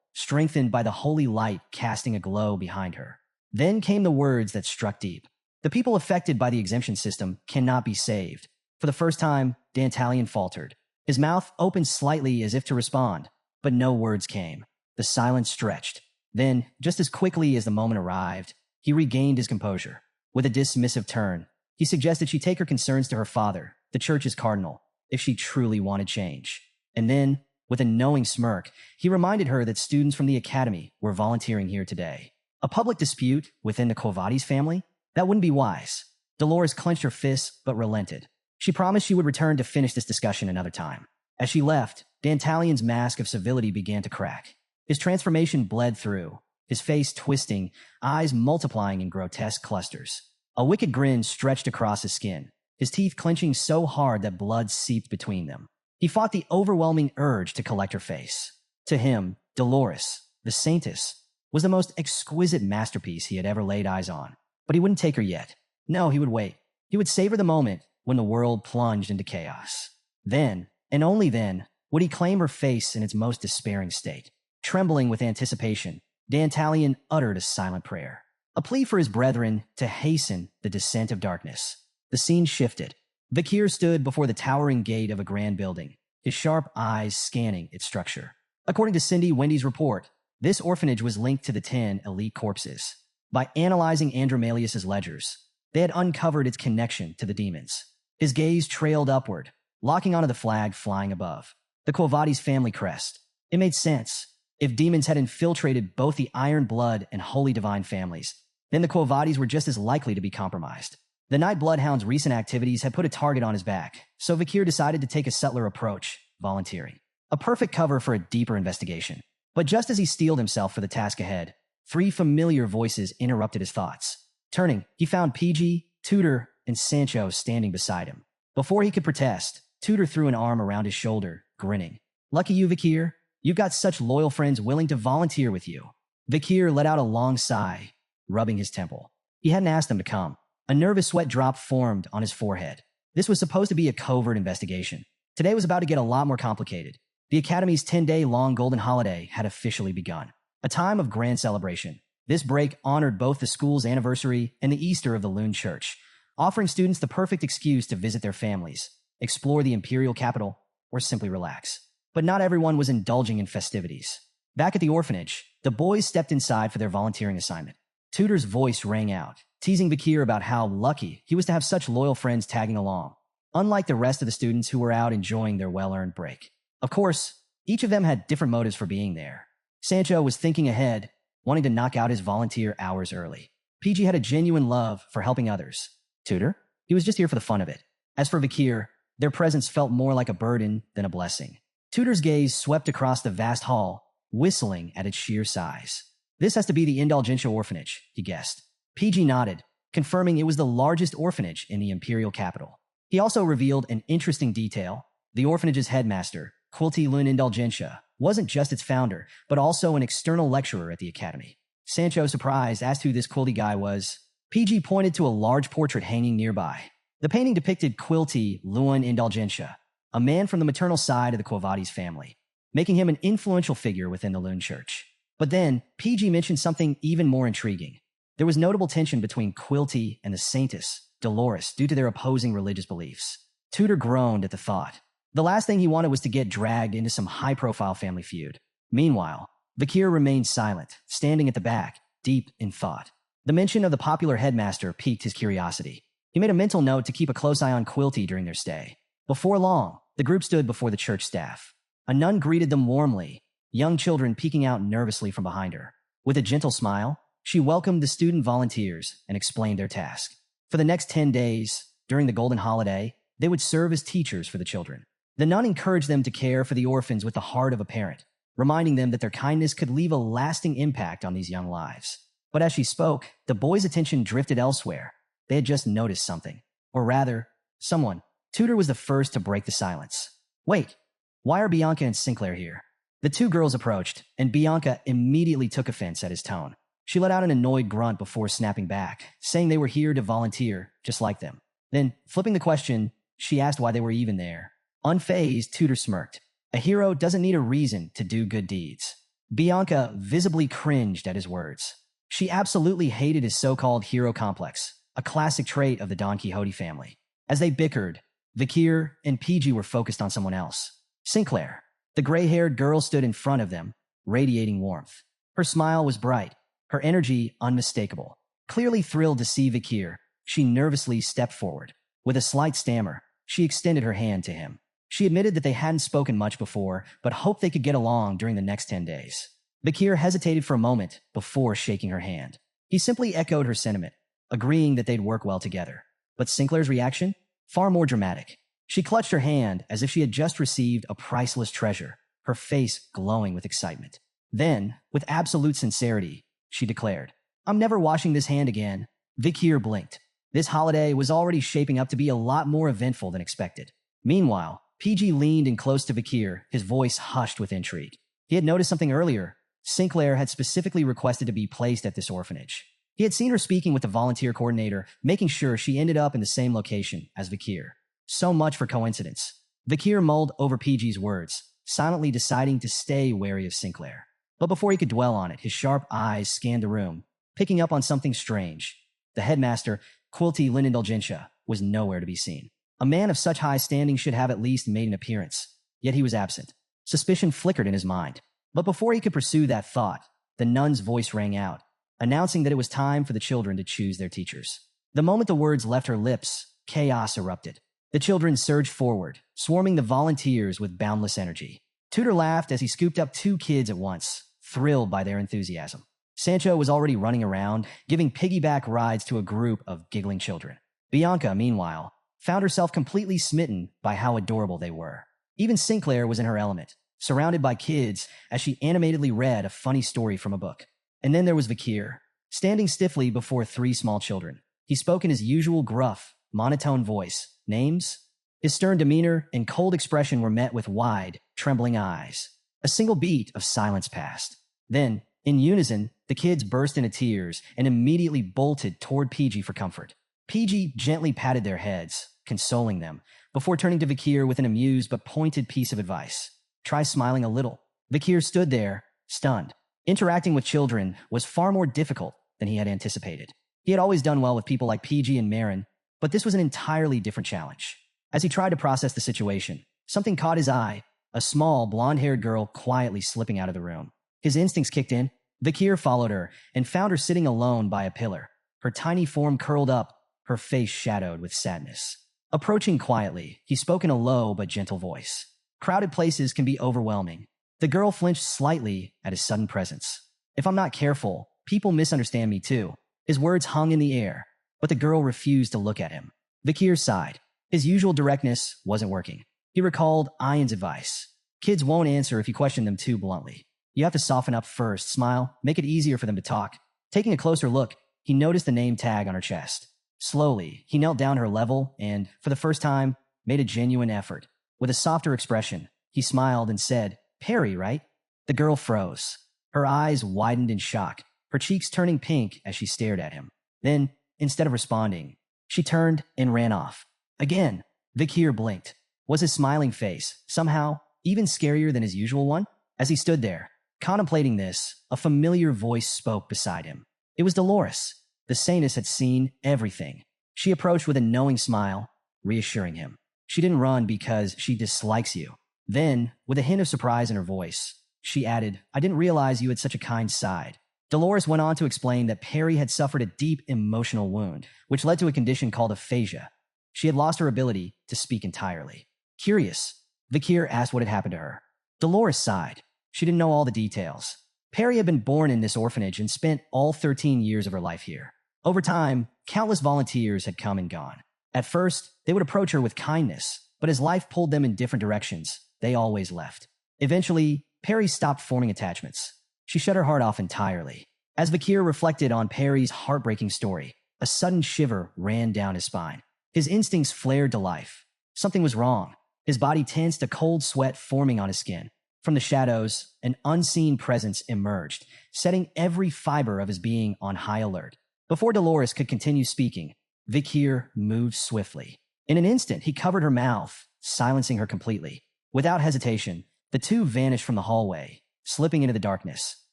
strengthened by the holy light casting a glow behind her. Then came the words that struck deep. The people affected by the exemption system cannot be saved. For the first time, Dantalion faltered. His mouth opened slightly as if to respond, but no words came. The silence stretched. Then, just as quickly as the moment arrived, he regained his composure. With a dismissive turn, he suggested she take her concerns to her father, the church's cardinal, if she truly wanted change. And then, with a knowing smirk, he reminded her that students from the academy were volunteering here today. A public dispute within the Quo Vadis family? That wouldn't be wise. Dolores clenched her fists but relented. She promised she would return to finish this discussion another time. As she left, Dantalion's mask of civility began to crack. His transformation bled through, his face twisting, eyes multiplying in grotesque clusters. A wicked grin stretched across his skin, his teeth clenching so hard that blood seeped between them. He fought the overwhelming urge to collect her face. To him, Dolores, the saintess, was the most exquisite masterpiece he had ever laid eyes on. But he wouldn't take her yet. No, he would wait. He would savor the moment when the world plunged into chaos. Then, and only then, would he claim her face in its most despairing state. Trembling with anticipation, Dantalion uttered a silent prayer, a plea for his brethren to hasten the descent of darkness. The scene shifted. Vakir stood before the towering gate of a grand building, his sharp eyes scanning its structure. According to Cindy Wendy's report, this orphanage was linked to the 10 elite corpses. By analyzing Andromalius's ledgers, they had uncovered its connection to the demons. His gaze trailed upward, locking onto the flag flying above. The Quo Vadis family crest. It made sense. If demons had infiltrated both the Iron Blood and Holy Divine families, then the Quo Vadis were just as likely to be compromised. The Night Bloodhound's recent activities had put a target on his back, so Vakir decided to take a subtler approach, volunteering. A perfect cover for a deeper investigation. But just as he steeled himself for the task ahead, 3 familiar voices interrupted his thoughts. Turning, he found PG, Tudor, and Sancho standing beside him. Before he could protest, Tudor threw an arm around his shoulder, grinning. Lucky you, Vakir. You've got such loyal friends willing to volunteer with you. Vakir let out a long sigh, rubbing his temple. He hadn't asked them to come. A nervous sweat drop formed on his forehead. This was supposed to be a covert investigation. Today was about to get a lot more complicated. The Academy's 10-day-long golden holiday had officially begun. A time of grand celebration. This break honored both the school's anniversary and the Easter of the Loon Church, offering students the perfect excuse to visit their families, explore the imperial capital, or simply relax. But not everyone was indulging in festivities. Back at the orphanage, the boys stepped inside for their volunteering assignment. Tudor's voice rang out, teasing Vakir about how lucky he was to have such loyal friends tagging along, unlike the rest of the students who were out enjoying their well-earned break. Of course, each of them had different motives for being there. Sancho was thinking ahead, wanting to knock out his volunteer hours early. PG had a genuine love for helping others. Tudor? He was just here for the fun of it. As for Vakir, their presence felt more like a burden than a blessing. Tudor's gaze swept across the vast hall, whistling at its sheer size. This has to be the Indulgentia orphanage, he guessed. PG nodded, confirming it was the largest orphanage in the imperial capital. He also revealed an interesting detail. The orphanage's headmaster, Quilty Lun Indulgentia, wasn't just its founder, but also an external lecturer at the academy. Sancho, surprised, asked who this Quilty guy was. PG pointed to a large portrait hanging nearby. The painting depicted Quilty Lun Indulgentia, a man from the maternal side of the Quo Vadis family, making him an influential figure within the Loon Church. But then, PG mentioned something even more intriguing. There was notable tension between Quilty and the saintess, Dolores, due to their opposing religious beliefs. Tudor groaned at the thought. The last thing he wanted was to get dragged into some high-profile family feud. Meanwhile, Vakir remained silent, standing at the back, deep in thought. The mention of the popular headmaster piqued his curiosity. He made a mental note to keep a close eye on Quilty during their stay. Before long, the group stood before the church staff. A nun greeted them warmly, young children peeking out nervously from behind her. With a gentle smile, she welcomed the student volunteers and explained their task. For the next 10 days, during the golden holiday, they would serve as teachers for the children. The nun encouraged them to care for the orphans with the heart of a parent, reminding them that their kindness could leave a lasting impact on these young lives. But as she spoke, the boys' attention drifted elsewhere. They had just noticed something. Or rather, someone. Tudor was the first to break the silence. Wait, why are Bianca and Sinclair here? The 2 girls approached, and Bianca immediately took offense at his tone. She let out an annoyed grunt before snapping back, saying they were here to volunteer, just like them. Then, flipping the question, she asked why they were even there. Unfazed, Tudor smirked. A hero doesn't need a reason to do good deeds. Bianca visibly cringed at his words. She absolutely hated his so-called hero complex, a classic trait of the Don Quixote family. As they bickered, Vakir and PG were focused on someone else. Sinclair. The gray-haired girl stood in front of them, radiating warmth. Her smile was bright, her energy unmistakable. Clearly thrilled to see Vakir, she nervously stepped forward. With a slight stammer, she extended her hand to him. She admitted that they hadn't spoken much before, but hoped they could get along during the next 10 days. Vakir hesitated for a moment before shaking her hand. He simply echoed her sentiment, agreeing that they'd work well together. But Sinclair's reaction? Far more dramatic. She clutched her hand as if she had just received a priceless treasure, her face glowing with excitement. Then, with absolute sincerity, she declared, "I'm never washing this hand again." Vakir blinked. This holiday was already shaping up to be a lot more eventful than expected. Meanwhile, PG leaned in close to Vakir, his voice hushed with intrigue. He had noticed something earlier. Sinclair had specifically requested to be placed at this orphanage. He had seen her speaking with the volunteer coordinator, making sure she ended up in the same location as Vakir. So much for coincidence. Vakir mulled over PG's words, silently deciding to stay wary of Sinclair. But before he could dwell on it, his sharp eyes scanned the room, picking up on something strange. The headmaster, Quilty Lindindulgentia, was nowhere to be seen. A man of such high standing should have at least made an appearance, yet he was absent. Suspicion flickered in his mind. But before he could pursue that thought, the nun's voice rang out, announcing that it was time for the children to choose their teachers. The moment the words left her lips, chaos erupted. The children surged forward, swarming the volunteers with boundless energy. Tutor laughed as he scooped up 2 kids at once, thrilled by their enthusiasm. Sancho was already running around, giving piggyback rides to a group of giggling children. Bianca, meanwhile, found herself completely smitten by how adorable they were. Even Sinclair was in her element, surrounded by kids as she animatedly read a funny story from a book. And then there was Vakir, standing stiffly before 3 small children. He spoke in his usual gruff, monotone voice. Names? His stern demeanor and cold expression were met with wide, trembling eyes. A single beat of silence passed. Then, in unison, the kids burst into tears and immediately bolted toward PG for comfort. PG gently patted their heads, consoling them, before turning to Vakir with an amused but pointed piece of advice. Try smiling a little. Vakir stood there, stunned. Interacting with children was far more difficult than he had anticipated. He had always done well with people like PG and Marin, but this was an entirely different challenge. As he tried to process the situation, something caught his eye, a small, blonde-haired girl quietly slipping out of the room. His instincts kicked in. Vakir followed her and found her sitting alone by a pillar, her tiny form curled up, her face shadowed with sadness. Approaching quietly, he spoke in a low but gentle voice. Crowded places can be overwhelming. The girl flinched slightly at his sudden presence. If I'm not careful, people misunderstand me too. His words hung in the air, but the girl refused to look at him. Vakir sighed. His usual directness wasn't working. He recalled Ian's advice. Kids won't answer if you question them too bluntly. You have to soften up first, smile, make it easier for them to talk. Taking a closer look, he noticed the name tag on her chest. Slowly, he knelt down her level and, for the first time, made a genuine effort. With a softer expression, he smiled and said, "Perry, right?" The girl froze. Her eyes widened in shock, her cheeks turning pink as she stared at him. Then, instead of responding, she turned and ran off. Again, Vakir blinked. Was his smiling face, somehow, even scarier than his usual one? As he stood there, contemplating this, a familiar voice spoke beside him. It was Dolores. The saintess had seen everything. She approached with a knowing smile, reassuring him. She didn't run because she dislikes you. Then, with a hint of surprise in her voice, she added, "I didn't realize you had such a kind side." Dolores went on to explain that Perry had suffered a deep emotional wound, which led to a condition called aphasia. She had lost her ability to speak entirely. Curious, Vakir asked what had happened to her. Dolores sighed. She didn't know all the details. Perry had been born in this orphanage and spent all 13 years of her life here. Over time, countless volunteers had come and gone. At first, they would approach her with kindness, but as life pulled them in different directions, they always left. Eventually, Perry stopped forming attachments. She shut her heart off entirely. As Vakir reflected on Perry's heartbreaking story, a sudden shiver ran down his spine. His instincts flared to life. Something was wrong. His body tensed, a cold sweat forming on his skin. From the shadows, an unseen presence emerged, setting every fiber of his being on high alert. Before Dolores could continue speaking, Vakir moved swiftly. In an instant, he covered her mouth, silencing her completely. Without hesitation, the two vanished from the hallway, slipping into the darkness,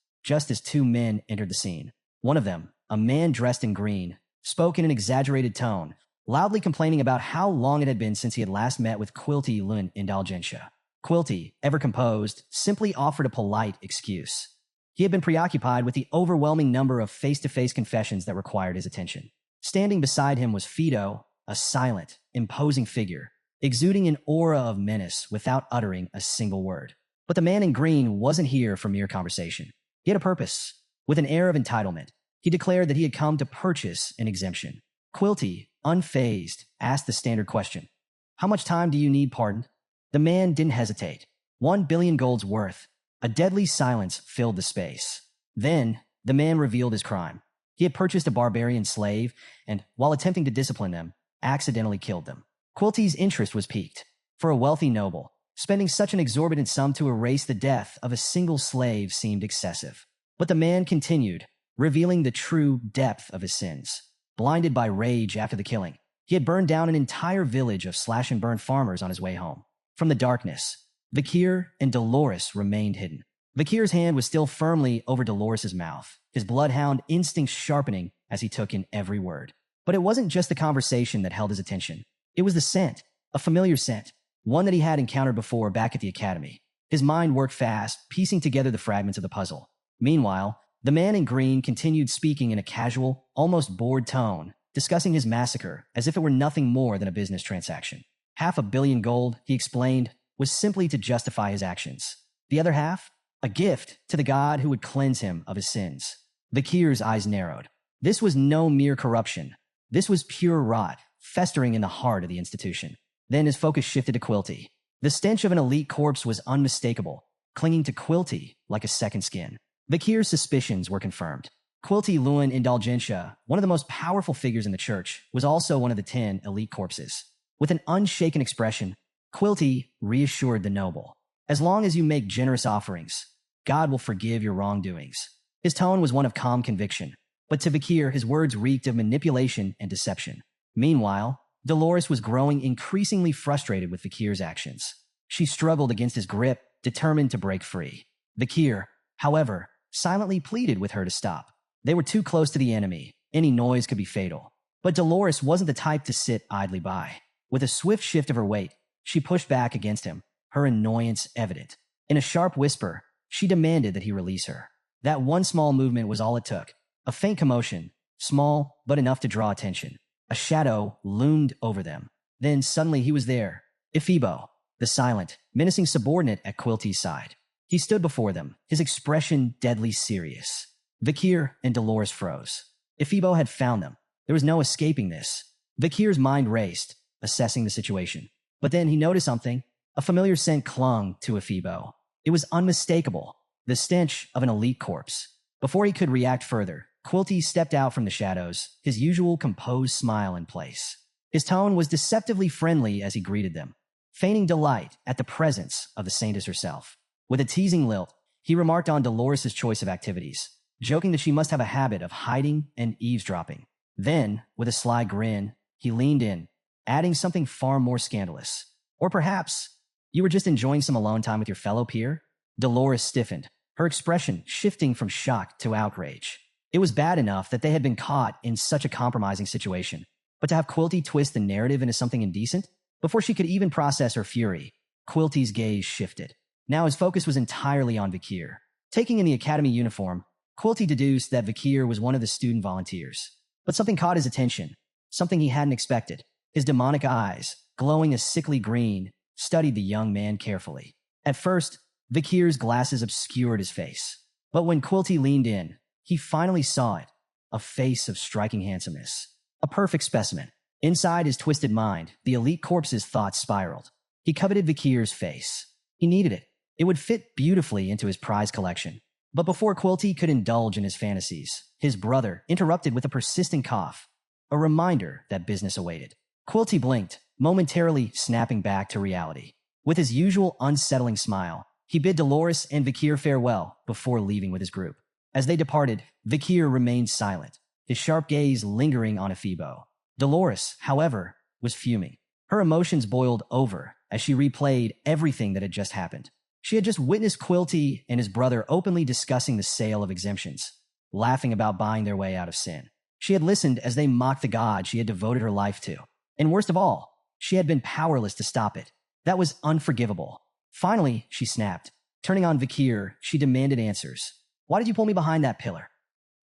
just as 2 men entered the scene. One of them, a man dressed in green, spoke in an exaggerated tone, loudly complaining about how long it had been since he had last met with Quilty Lun Indulgentia. Quilty, ever composed, simply offered a polite excuse. He had been preoccupied with the overwhelming number of face-to-face confessions that required his attention. Standing beside him was Fido, a silent, imposing figure, exuding an aura of menace without uttering a single word. But the man in green wasn't here for mere conversation. He had a purpose. With an air of entitlement, he declared that he had come to purchase an exemption. Quilty, unfazed, asked the standard question. How much time do you need pardoned? The man didn't hesitate. 1 billion gold's worth. A deadly silence filled the space. Then, the man revealed his crime. He had purchased a barbarian slave, and, while attempting to discipline them, accidentally killed them. Quilty's interest was piqued. For a wealthy noble, spending such an exorbitant sum to erase the death of a single slave seemed excessive. But the man continued, revealing the true depth of his sins. Blinded by rage after the killing, he had burned down an entire village of slash-and-burn farmers on his way home. From the darkness, Vakir and Dolores remained hidden. Vakir's hand was still firmly over Dolores's mouth, his bloodhound instincts sharpening as he took in every word. But it wasn't just the conversation that held his attention. It was the scent, a familiar scent, one that he had encountered before back at the academy. His mind worked fast, piecing together the fragments of the puzzle. Meanwhile, the man in green continued speaking in a casual, almost bored tone, discussing his massacre as if it were nothing more than a business transaction. 500 million gold, he explained, was simply to justify his actions. The other half? A gift to the god who would cleanse him of his sins. Vakir's eyes narrowed. This was no mere corruption. This was pure rot, festering in the heart of the institution. Then his focus shifted to Quilty. The stench of an elite corpse was unmistakable, clinging to Quilty like a second skin. Vakir's suspicions were confirmed. Quilty Lun Indulgentia, one of the most powerful figures in the church, was also one of the 10 elite corpses. With an unshaken expression, Quilty reassured the noble. As long as you make generous offerings, God will forgive your wrongdoings. His tone was one of calm conviction, but to Vakir his words reeked of manipulation and deception. Meanwhile, Dolores was growing increasingly frustrated with Vakir's actions. She struggled against his grip, determined to break free. Vakir, however, silently pleaded with her to stop. They were too close to the enemy. Any noise could be fatal. But Dolores wasn't the type to sit idly by. With a swift shift of her weight, she pushed back against him, her annoyance evident. In a sharp whisper, she demanded that he release her. That one small movement was all it took. A faint commotion, small but enough to draw attention. A shadow loomed over them. Then suddenly he was there. Ephibo, the silent, menacing subordinate at Quilty's side. He stood before them, his expression deadly serious. Vakir and Dolores froze. Ephibo had found them. There was no escaping this. Vakir's mind raced, assessing the situation. But then he noticed something. A familiar scent clung to Ephibo. It was unmistakable, the stench of an elite corpse. Before he could react further, Quilty stepped out from the shadows, his usual composed smile in place. His tone was deceptively friendly as he greeted them, feigning delight at the presence of the saintess herself. With a teasing lilt, he remarked on Dolores' choice of activities, joking that she must have a habit of hiding and eavesdropping. Then, with a sly grin, he leaned in, adding something far more scandalous. Or perhaps, you were just enjoying some alone time with your fellow peer? Dolores stiffened, her expression shifting from shock to outrage. It was bad enough that they had been caught in such a compromising situation, but to have Quilty twist the narrative into something indecent? Before she could even process her fury, Quilty's gaze shifted. Now his focus was entirely on Vakir. Taking in the academy uniform, Quilty deduced that Vakir was one of the student volunteers. But something caught his attention, something he hadn't expected. His demonic eyes, glowing a sickly green, studied the young man carefully. At first, Vakir's glasses obscured his face. But when Quilty leaned in, he finally saw it, a face of striking handsomeness. A perfect specimen. Inside his twisted mind, the elite corpse's thoughts spiraled. He coveted Vakir's face. He needed it. It would fit beautifully into his prize collection. But before Quilty could indulge in his fantasies, his brother interrupted with a persistent cough, a reminder that business awaited. Quilty blinked, momentarily snapping back to reality. With his usual unsettling smile, he bid Dolores and Vakir farewell before leaving with his group. As they departed, Vakir remained silent, his sharp gaze lingering on Ephibo. Dolores, however, was fuming. Her emotions boiled over as she replayed everything that had just happened. She had just witnessed Quilty and his brother openly discussing the sale of exemptions. laughing about buying their way out of sin. She had listened as they mocked the god she had devoted her life to. And worst of all, she had been powerless to stop it. That was unforgivable. Finally, she snapped. Turning on Vakir, she demanded answers. Why did you pull me behind that pillar?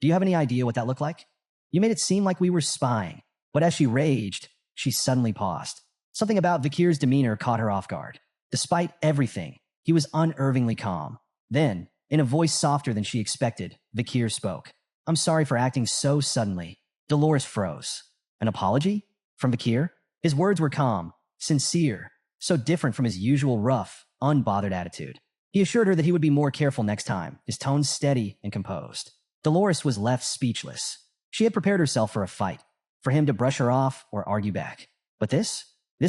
Do you have any idea what that looked like? You made it seem like we were spying. But as she raged, she suddenly paused. Something about Vakir's demeanor caught her off guard. Despite everything, he was unervingly calm. Then, in a voice softer than she expected, Vakir spoke. I'm sorry for acting so suddenly. Dolores froze. An apology? From Vakir? His words were calm, sincere, so different from his usual rough, unbothered attitude. He assured her that he would be more careful next time, his tone steady and composed. Dolores was left speechless. She had prepared herself for a fight, for him to brush her off or argue back. But this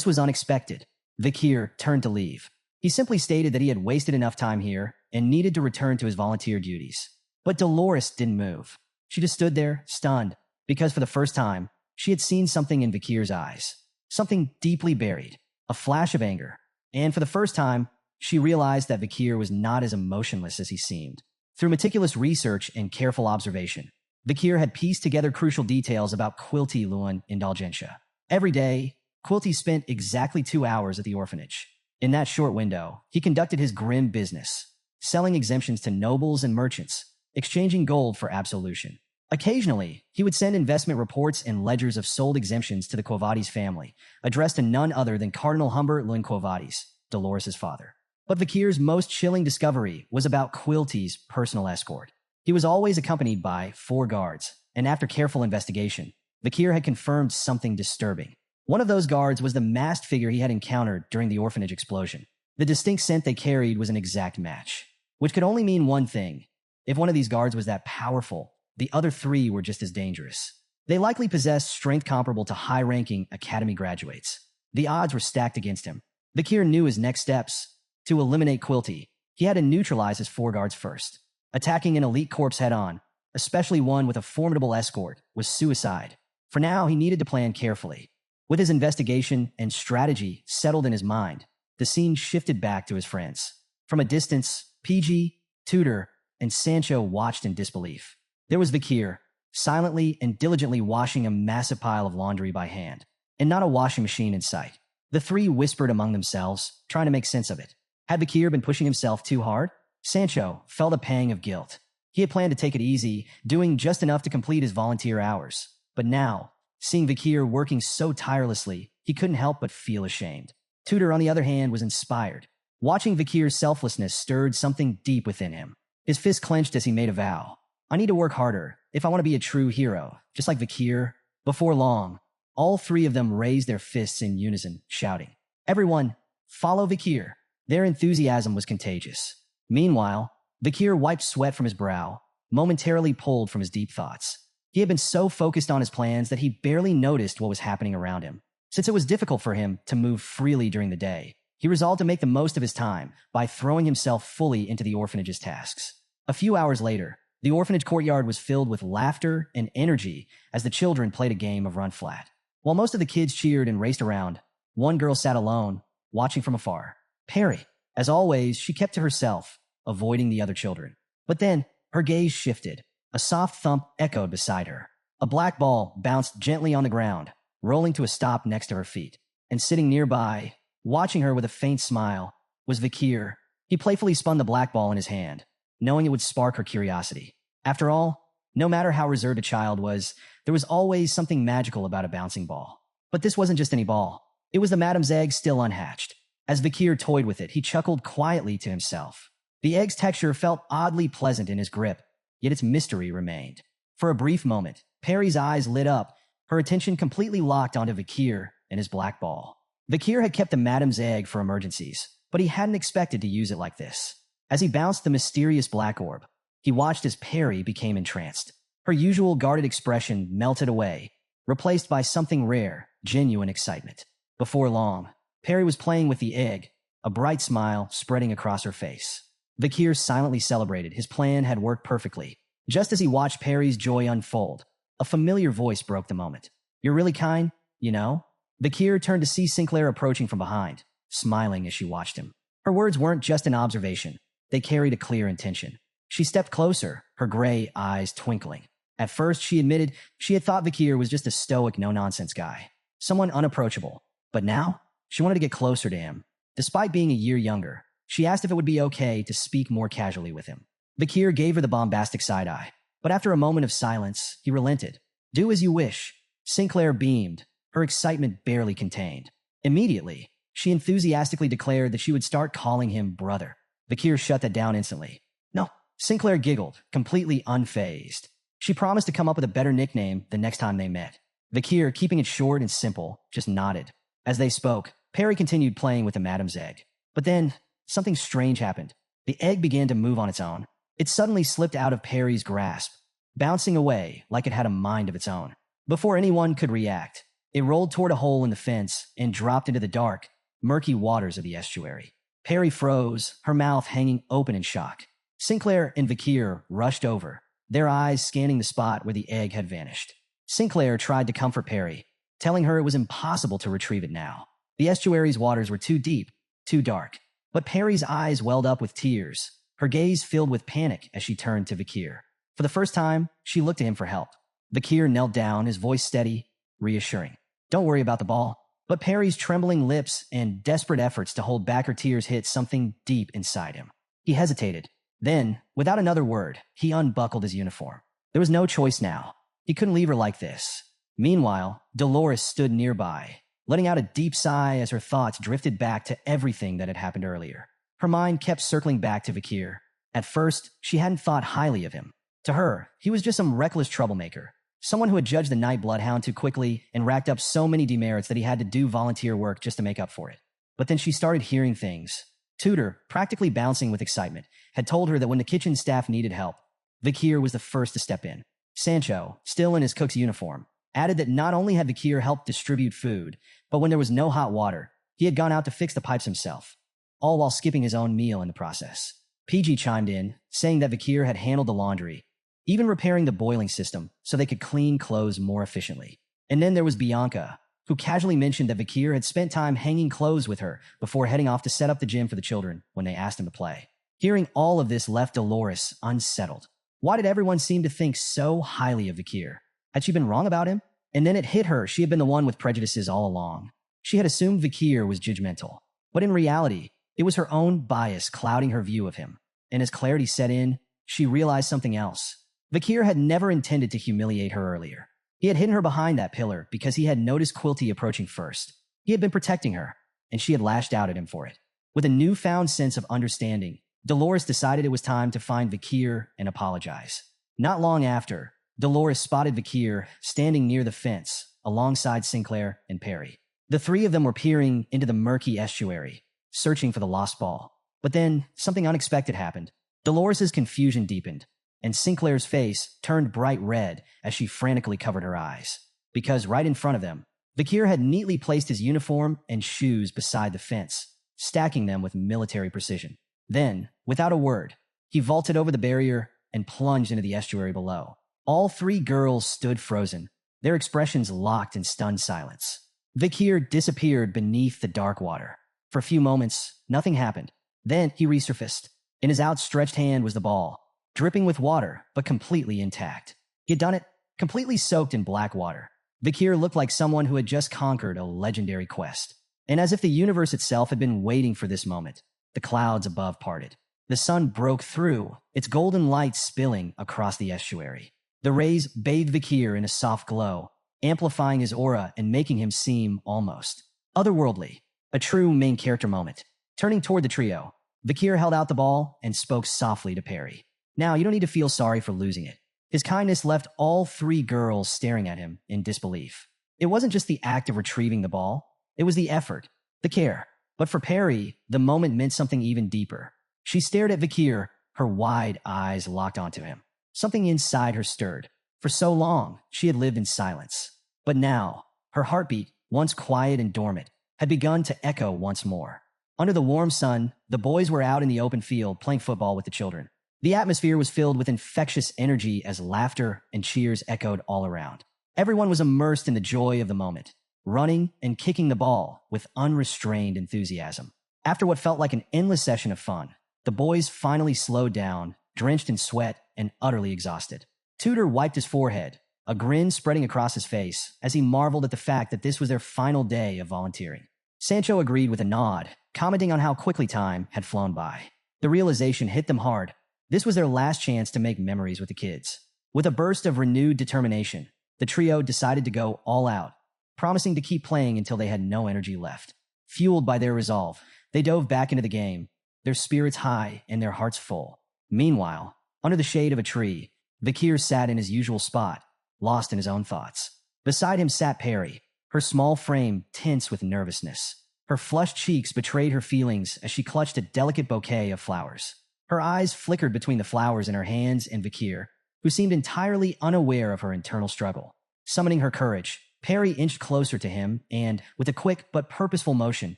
was unexpected. Vakir turned to leave. He simply stated that he had wasted enough time here and needed to return to his volunteer duties. But Dolores didn't move. She just stood there, stunned, because for the first time, she had seen something in Vakir's eyes. Something deeply buried. A flash of anger. And for the first time, she realized that Vakir was not as emotionless as he seemed. Through meticulous research and careful observation, Vakir had pieced together crucial details about Quilty Luan Indulgentia. Every day, Quilty spent exactly 2 hours at the orphanage. In that short window, he conducted his grim business, selling exemptions to nobles and merchants, exchanging gold for absolution. Occasionally, he would send investment reports and ledgers of sold exemptions to the Quo Vadis family, addressed to none other than Cardinal Humbert Lun Quo Vadis, Dolores' father. But Vakir's most chilling discovery was about Quilty's personal escort. He was always accompanied by 4 guards, and after careful investigation, Vakir had confirmed something disturbing. One of those guards was the masked figure he had encountered during the orphanage explosion. The distinct scent they carried was an exact match, which could only mean one thing. If one of these guards was that powerful, the other 3 were just as dangerous. They likely possessed strength comparable to high-ranking academy graduates. The odds were stacked against him. Vakir knew his next steps. To eliminate Quilty, he had to neutralize his 4 guards first. Attacking an elite corpse head-on, especially one with a formidable escort, was suicide. For now, he needed to plan carefully. With his investigation and strategy settled in his mind, the scene shifted back to his friends. From a distance, PG, Tudor, and Sancho watched in disbelief. There was Vakir, silently and diligently washing a massive pile of laundry by hand, and not a washing machine in sight. The 3 whispered among themselves, trying to make sense of it. Had Vakir been pushing himself too hard? Sancho felt a pang of guilt. He had planned to take it easy, doing just enough to complete his volunteer hours. But now, seeing Vakir working so tirelessly, he couldn't help but feel ashamed. Tudor, on the other hand, was inspired. Watching Vakir's selflessness stirred something deep within him. His fist clenched as he made a vow. I need to work harder if I want to be a true hero, just like Vakir. Before long, all 3 of them raised their fists in unison, shouting, Everyone, follow Vakir. Their enthusiasm was contagious. Meanwhile, Vakir wiped sweat from his brow, momentarily pulled from his deep thoughts. He had been so focused on his plans that he barely noticed what was happening around him. Since it was difficult for him to move freely during the day, he resolved to make the most of his time by throwing himself fully into the orphanage's tasks. A few hours later, the orphanage courtyard was filled with laughter and energy as the children played a game of run flat. While most of the kids cheered and raced around, one girl sat alone, watching from afar. Perry. As always, she kept to herself, avoiding the other children. But then, her gaze shifted. A soft thump echoed beside her. A black ball bounced gently on the ground, rolling to a stop next to her feet. And sitting nearby, watching her with a faint smile, was Vakir. He playfully spun the black ball in his hand, knowing it would spark her curiosity. After all, no matter how reserved a child was, there was always something magical about a bouncing ball. But this wasn't just any ball. It was the Madame's egg still unhatched. As Vakir toyed with it, he chuckled quietly to himself. The egg's texture felt oddly pleasant in his grip, yet its mystery remained. For a brief moment, Perry's eyes lit up, her attention completely locked onto Vakir and his black ball. Vakir had kept the Madame's egg for emergencies, but he hadn't expected to use it like this. As he bounced the mysterious black orb, he watched as Perry became entranced. Her usual guarded expression melted away, replaced by something rare, genuine excitement. Before long, Perry was playing with the egg, a bright smile spreading across her face. Vakir silently celebrated. His plan had worked perfectly. Just as he watched Perry's joy unfold, a familiar voice broke the moment. You're really kind, you know? Vakir turned to see Sinclair approaching from behind, smiling as she watched him. Her words weren't just an observation. They carried a clear intention. She stepped closer, her gray eyes twinkling. At first, she admitted she had thought Vakir was just a stoic, no-nonsense guy, someone unapproachable. But now, she wanted to get closer to him. Despite being a year younger, she asked if it would be okay to speak more casually with him. Vakir gave her the bombastic side-eye, but after a moment of silence, he relented. "Do as you wish." Sinclair beamed, her excitement barely contained. Immediately, she enthusiastically declared that she would start calling him brother. Vakir shut that down instantly. "No." Sinclair giggled, completely unfazed. She promised to come up with a better nickname the next time they met. Vakir, keeping it short and simple, just nodded. As they spoke, Perry continued playing with the madam's egg. But then, something strange happened. The egg began to move on its own. It suddenly slipped out of Perry's grasp, bouncing away like it had a mind of its own. Before anyone could react, it rolled toward a hole in the fence and dropped into the dark, murky waters of the estuary. Perry froze, her mouth hanging open in shock. Sinclair and Vakir rushed over, their eyes scanning the spot where the egg had vanished. Sinclair tried to comfort Perry, telling her it was impossible to retrieve it now. The estuary's waters were too deep, too dark. But Perry's eyes welled up with tears, her gaze filled with panic as she turned to Vakir. For the first time, she looked to him for help. Vakir knelt down, his voice steady, reassuring. "Don't worry about the ball." But Perry's trembling lips and desperate efforts to hold back her tears hit something deep inside him. He hesitated. Then, without another word, he unbuckled his uniform. There was no choice now. He couldn't leave her like this. Meanwhile, Dolores stood nearby, letting out a deep sigh as her thoughts drifted back to everything that had happened earlier. Her mind kept circling back to Vakir. At first, she hadn't thought highly of him. To her, he was just some reckless troublemaker, someone who had judged the Night Bloodhound too quickly and racked up so many demerits that he had to do volunteer work just to make up for it. But then she started hearing things. Tudor, practically bouncing with excitement, had told her that when the kitchen staff needed help, Vakir was the first to step in. Sancho, still in his cook's uniform, added that not only had Vakir helped distribute food, but when there was no hot water, he had gone out to fix the pipes himself, all while skipping his own meal in the process. PG chimed in, saying that Vakir had handled the laundry, even repairing the boiling system so they could clean clothes more efficiently. And then there was Bianca, who casually mentioned that Vakir had spent time hanging clothes with her before heading off to set up the gym for the children when they asked him to play. Hearing all of this left Dolores unsettled. Why did everyone seem to think so highly of Vakir? Had she been wrong about him? And then it hit her she had been the one with prejudices all along. She had assumed Vakir was judgmental. But in reality, it was her own bias clouding her view of him. And as clarity set in, she realized something else. Vakir had never intended to humiliate her earlier. He had hidden her behind that pillar because he had noticed Quilty approaching first. He had been protecting her, and she had lashed out at him for it. With a newfound sense of understanding, Dolores decided it was time to find Vakir and apologize. Not long after, Dolores spotted Vakir standing near the fence alongside Sinclair and Perry. The three of them were peering into the murky estuary, searching for the lost ball. But then something unexpected happened. Dolores' confusion deepened, and Sinclair's face turned bright red as she frantically covered her eyes. Because right in front of them, Vakir had neatly placed his uniform and shoes beside the fence, stacking them with military precision. Then, without a word, he vaulted over the barrier and plunged into the estuary below. All three girls stood frozen, their expressions locked in stunned silence. Vakir disappeared beneath the dark water. For a few moments, nothing happened. Then he resurfaced. In his outstretched hand was the ball, dripping with water, but completely intact. He had done it, completely soaked in black water. Vakir looked like someone who had just conquered a legendary quest. And as if the universe itself had been waiting for this moment, the clouds above parted. The sun broke through, its golden light spilling across the estuary. The rays bathed Vakir in a soft glow, amplifying his aura and making him seem almost otherworldly. A true main character moment. Turning toward the trio, Vakir held out the ball and spoke softly to Perry. "Now, you don't need to feel sorry for losing it." His kindness left all three girls staring at him in disbelief. It wasn't just the act of retrieving the ball. It was the effort, the care. But for Perry, the moment meant something even deeper. She stared at Vakir, her wide eyes locked onto him. Something inside her stirred. For so long, she had lived in silence. But now, her heartbeat, once quiet and dormant, had begun to echo once more. Under the warm sun, the boys were out in the open field playing football with the children. The atmosphere was filled with infectious energy as laughter and cheers echoed all around. Everyone was immersed in the joy of the moment, running and kicking the ball with unrestrained enthusiasm. After what felt like an endless session of fun, the boys finally slowed down, drenched in sweat and utterly exhausted. Tudor wiped his forehead, a grin spreading across his face as he marveled at the fact that this was their final day of volunteering. Sancho agreed with a nod, commenting on how quickly time had flown by. The realization hit them hard. This was their last chance to make memories with the kids. With a burst of renewed determination, the trio decided to go all out, promising to keep playing until they had no energy left. Fueled by their resolve, they dove back into the game, their spirits high and their hearts full. Meanwhile, under the shade of a tree, Vakir sat in his usual spot, lost in his own thoughts. Beside him sat Perry, her small frame tense with nervousness. Her flushed cheeks betrayed her feelings as she clutched a delicate bouquet of flowers. Her eyes flickered between the flowers in her hands and Vakir, who seemed entirely unaware of her internal struggle. Summoning her courage, Perry inched closer to him and, with a quick but purposeful motion,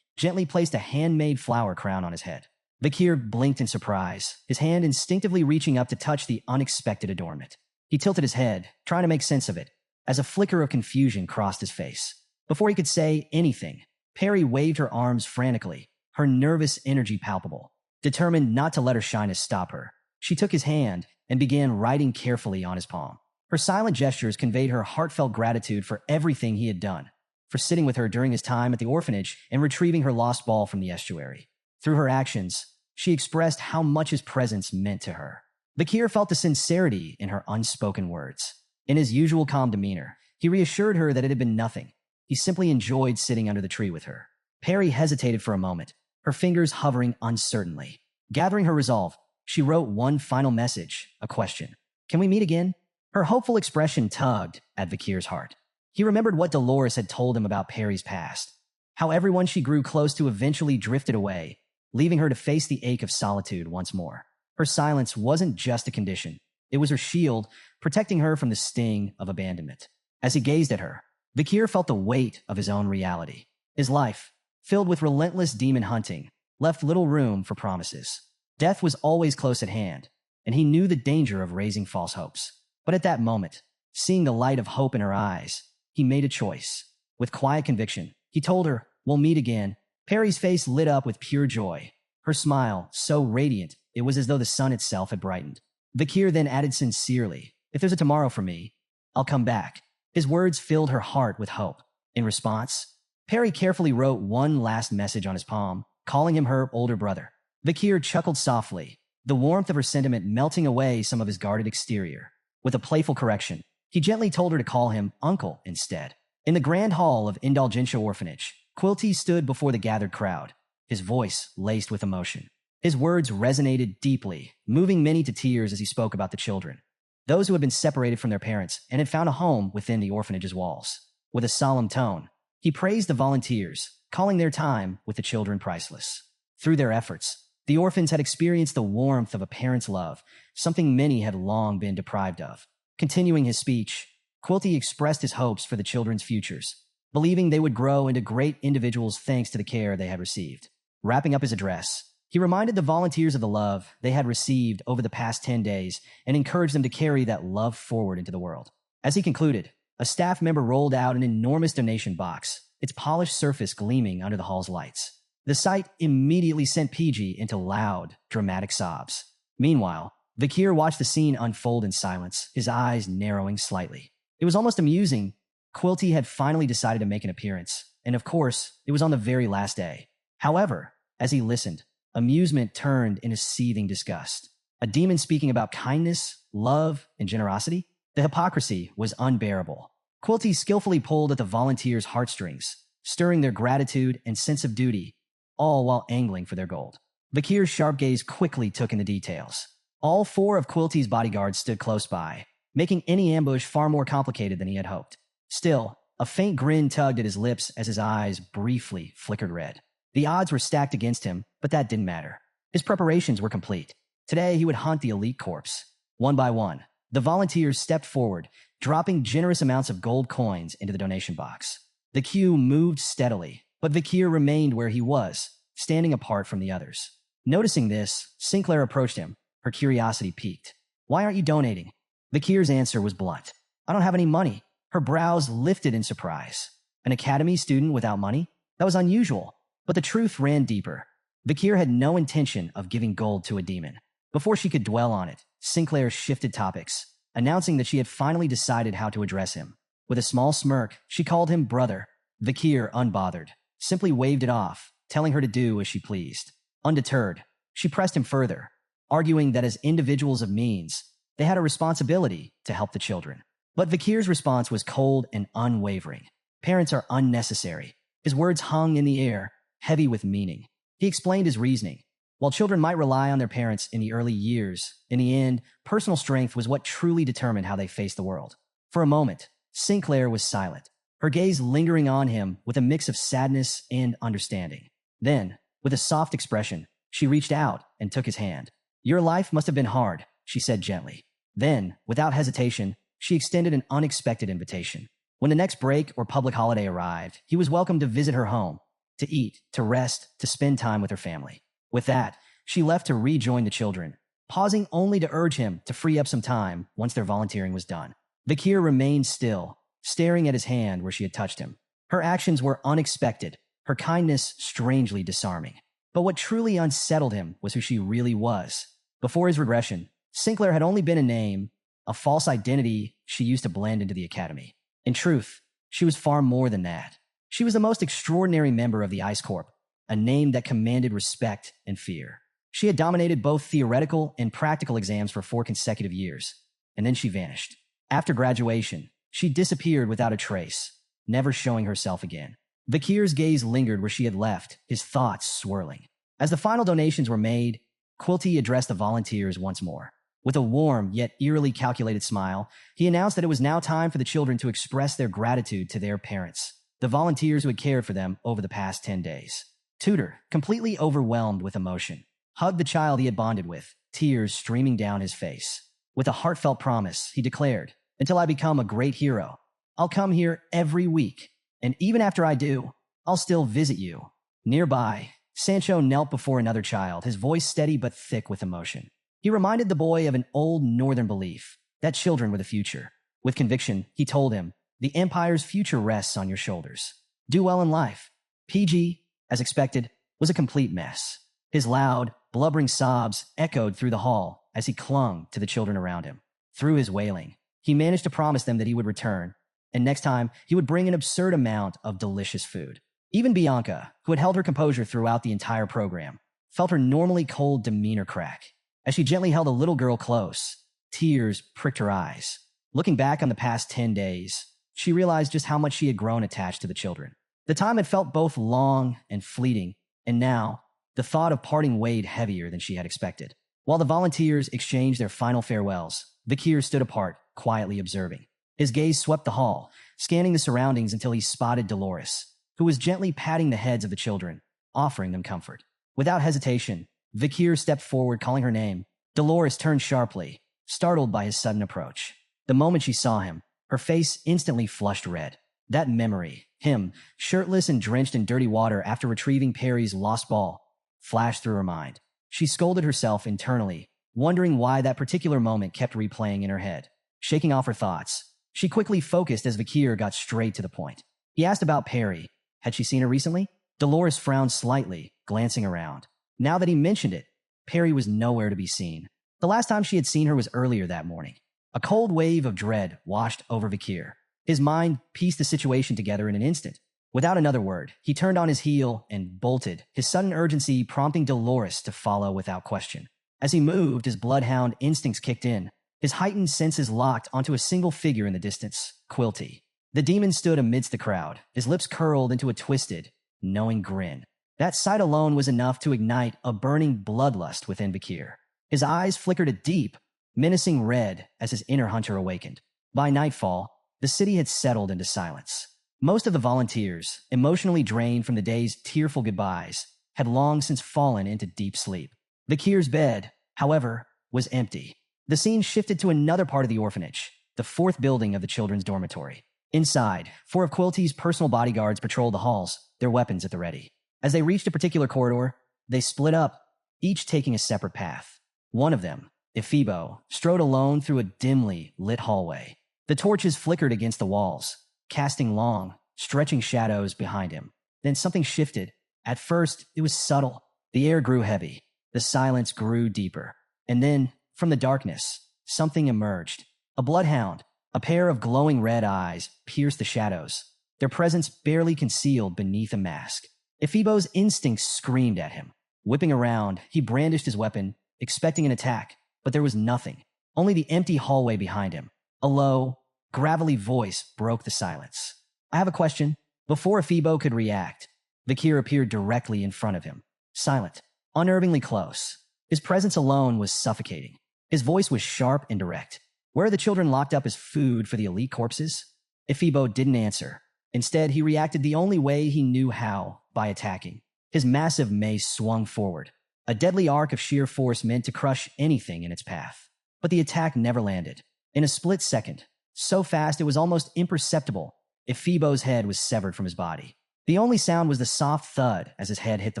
gently placed a handmade flower crown on his head. Vakir blinked in surprise, his hand instinctively reaching up to touch the unexpected adornment. He tilted his head, trying to make sense of it, as a flicker of confusion crossed his face. Before he could say anything, Perry waved her arms frantically, her nervous energy palpable. Determined not to let her shyness stop her, she took his hand and began writing carefully on his palm. Her silent gestures conveyed her heartfelt gratitude for everything he had done, for sitting with her during his time at the orphanage and retrieving her lost ball from the estuary. Through her actions, she expressed how much his presence meant to her. Vakir felt the sincerity in her unspoken words. In his usual calm demeanor, he reassured her that it had been nothing. He simply enjoyed sitting under the tree with her. Perry hesitated for a moment, her fingers hovering uncertainly. Gathering her resolve, she wrote one final message, a question. "Can we meet again?" Her hopeful expression tugged at Vakir's heart. He remembered what Dolores had told him about Perry's past, how everyone she grew close to eventually drifted away, leaving her to face the ache of solitude once more. Her silence wasn't just a condition. It was her shield, protecting her from the sting of abandonment. As he gazed at her, Vakir felt the weight of his own reality. His life, filled with relentless demon hunting, left little room for promises. Death was always close at hand, and he knew the danger of raising false hopes. But at that moment, seeing the light of hope in her eyes, he made a choice. With quiet conviction, he told her, "We'll meet again." Perry's face lit up with pure joy, her smile so radiant it was as though the sun itself had brightened. Vakir then added sincerely, "If there's a tomorrow for me, I'll come back." His words filled her heart with hope. In response, Perry carefully wrote one last message on his palm, calling him her older brother. Vakir chuckled softly, the warmth of her sentiment melting away some of his guarded exterior. With a playful correction, he gently told her to call him Uncle instead. In the grand hall of Indulgentia Orphanage, Quilty stood before the gathered crowd, his voice laced with emotion. His words resonated deeply, moving many to tears as he spoke about the children, those who had been separated from their parents and had found a home within the orphanage's walls. With a solemn tone, he praised the volunteers, calling their time with the children priceless. Through their efforts, the orphans had experienced the warmth of a parent's love, something many had long been deprived of. Continuing his speech, Quilty expressed his hopes for the children's futures, believing they would grow into great individuals thanks to the care they had received. Wrapping up his address, he reminded the volunteers of the love they had received over the past 10 days and encouraged them to carry that love forward into the world. As he concluded, a staff member rolled out an enormous donation box, its polished surface gleaming under the hall's lights. The sight immediately sent PG into loud, dramatic sobs. Meanwhile, Vakir watched the scene unfold in silence, his eyes narrowing slightly. It was almost amusing. Quilty had finally decided to make an appearance, and of course, it was on the very last day. However, as he listened, amusement turned into seething disgust. A demon speaking about kindness, love, and generosity? The hypocrisy was unbearable. Quilty skillfully pulled at the volunteers' heartstrings, stirring their gratitude and sense of duty, all while angling for their gold. Vakir's sharp gaze quickly took in the details. All 4 of Quilty's bodyguards stood close by, making any ambush far more complicated than he had hoped. Still, a faint grin tugged at his lips as his eyes briefly flickered red. The odds were stacked against him, but that didn't matter. His preparations were complete. Today, he would hunt the elite corpse. One by one, the volunteers stepped forward, dropping generous amounts of gold coins into the donation box. The queue moved steadily, but Vakir remained where he was, standing apart from the others. Noticing this, Sinclair approached him, her curiosity piqued. "Why aren't you donating?" Vakir's answer was blunt. "I don't have any money." Her brows lifted in surprise. An academy student without money? That was unusual, but the truth ran deeper. Vakir had no intention of giving gold to a demon. Before she could dwell on it, Sinclair shifted topics, announcing that she had finally decided how to address him. With a small smirk, she called him brother. Vakir, unbothered, simply waved it off, telling her to do as she pleased. Undeterred, she pressed him further, arguing that as individuals of means, they had a responsibility to help the children. But Vakir's response was cold and unwavering. Parents are unnecessary. His words hung in the air, heavy with meaning. He explained his reasoning. While children might rely on their parents in the early years, in the end, personal strength was what truly determined how they faced the world. For a moment, Sinclair was silent, her gaze lingering on him with a mix of sadness and understanding. Then, with a soft expression, she reached out and took his hand. "Your life must have been hard," she said gently. Then, without hesitation, she extended an unexpected invitation. When the next break or public holiday arrived, he was welcome to visit her home, to eat, to rest, to spend time with her family. With that, she left to rejoin the children, pausing only to urge him to free up some time once their volunteering was done. Vakir remained still, staring at his hand where she had touched him. Her actions were unexpected, her kindness strangely disarming. But what truly unsettled him was who she really was. Before his regression, Sinclair had only been a name, a false identity she used to blend into the academy. In truth, she was far more than that. She was the most extraordinary member of the Ice Corp, a name that commanded respect and fear. She had dominated both theoretical and practical exams for 4 consecutive years, and then she vanished. After graduation, she disappeared without a trace, never showing herself again. Vakir's gaze lingered where she had left, his thoughts swirling. As the final donations were made, Quilty addressed the volunteers once more. With a warm yet eerily calculated smile, he announced that it was now time for the children to express their gratitude to their parents, the volunteers who had cared for them over the past 10 days. Tudor, completely overwhelmed with emotion, hugged the child he had bonded with, tears streaming down his face. With a heartfelt promise, he declared, "Until I become a great hero, I'll come here every week, and even after I do, I'll still visit you." Nearby, Sancho knelt before another child, his voice steady but thick with emotion. He reminded the boy of an old northern belief, that children were the future. With conviction, he told him, "The Empire's future rests on your shoulders. Do well in life." PG, as expected, was a complete mess. His loud, blubbering sobs echoed through the hall as he clung to the children around him. Through his wailing, he managed to promise them that he would return, and next time he would bring an absurd amount of delicious food. Even Bianca, who had held her composure throughout the entire program, felt her normally cold demeanor crack. As she gently held a little girl close, tears pricked her eyes. Looking back on the past 10 days, she realized just how much she had grown attached to the children. The time had felt both long and fleeting, and now, the thought of parting weighed heavier than she had expected. While the volunteers exchanged their final farewells, Vakir stood apart, quietly observing. His gaze swept the hall, scanning the surroundings until he spotted Dolores, who was gently patting the heads of the children, offering them comfort. Without hesitation, Vakir stepped forward, calling her name. Dolores turned sharply, startled by his sudden approach. The moment she saw him, her face instantly flushed red. That memory, him, shirtless and drenched in dirty water after retrieving Perry's lost ball, flashed through her mind. She scolded herself internally, wondering why that particular moment kept replaying in her head. Shaking off her thoughts, she quickly focused as Vakir got straight to the point. He asked about Perry. Had she seen her recently? Dolores frowned slightly, glancing around. Now that he mentioned it, Perry was nowhere to be seen. The last time she had seen her was earlier that morning. A cold wave of dread washed over Vakir. His mind pieced the situation together in an instant. Without another word, he turned on his heel and bolted, his sudden urgency prompting Dolores to follow without question. As he moved, his bloodhound instincts kicked in, his heightened senses locked onto a single figure in the distance, Quilty. The demon stood amidst the crowd, his lips curled into a twisted, knowing grin. That sight alone was enough to ignite a burning bloodlust within Vakir. His eyes flickered a deep, menacing red as his inner hunter awakened. By nightfall, the city had settled into silence. Most of the volunteers, emotionally drained from the day's tearful goodbyes, had long since fallen into deep sleep. Vakir's bed, however, was empty. The scene shifted to another part of the orphanage, the 4th building of the children's dormitory. Inside, 4 of Quilty's personal bodyguards patrolled the halls, their weapons at the ready. As they reached a particular corridor, they split up, each taking a separate path. One of them, Ephibo, strode alone through a dimly lit hallway. The torches flickered against the walls, casting long, stretching shadows behind him. Then something shifted. At first, it was subtle. The air grew heavy. The silence grew deeper. And then, from the darkness, something emerged. A bloodhound. A pair of glowing red eyes pierced the shadows, their presence barely concealed beneath a mask. Ephibo's instincts screamed at him. Whipping around, he brandished his weapon, expecting an attack, but there was nothing. Only the empty hallway behind him. A low, gravelly voice broke the silence. "I have a question." Before Ephibo could react, Vakir appeared directly in front of him. Silent, unnervingly close. His presence alone was suffocating. His voice was sharp and direct. "Where are the children locked up as food for the elite corpses?" Ephibo didn't answer. Instead, he reacted the only way he knew how, by attacking. His massive mace swung forward, a deadly arc of sheer force meant to crush anything in its path. But the attack never landed. In a split second, so fast it was almost imperceptible, Ephibo's head was severed from his body. The only sound was the soft thud as his head hit the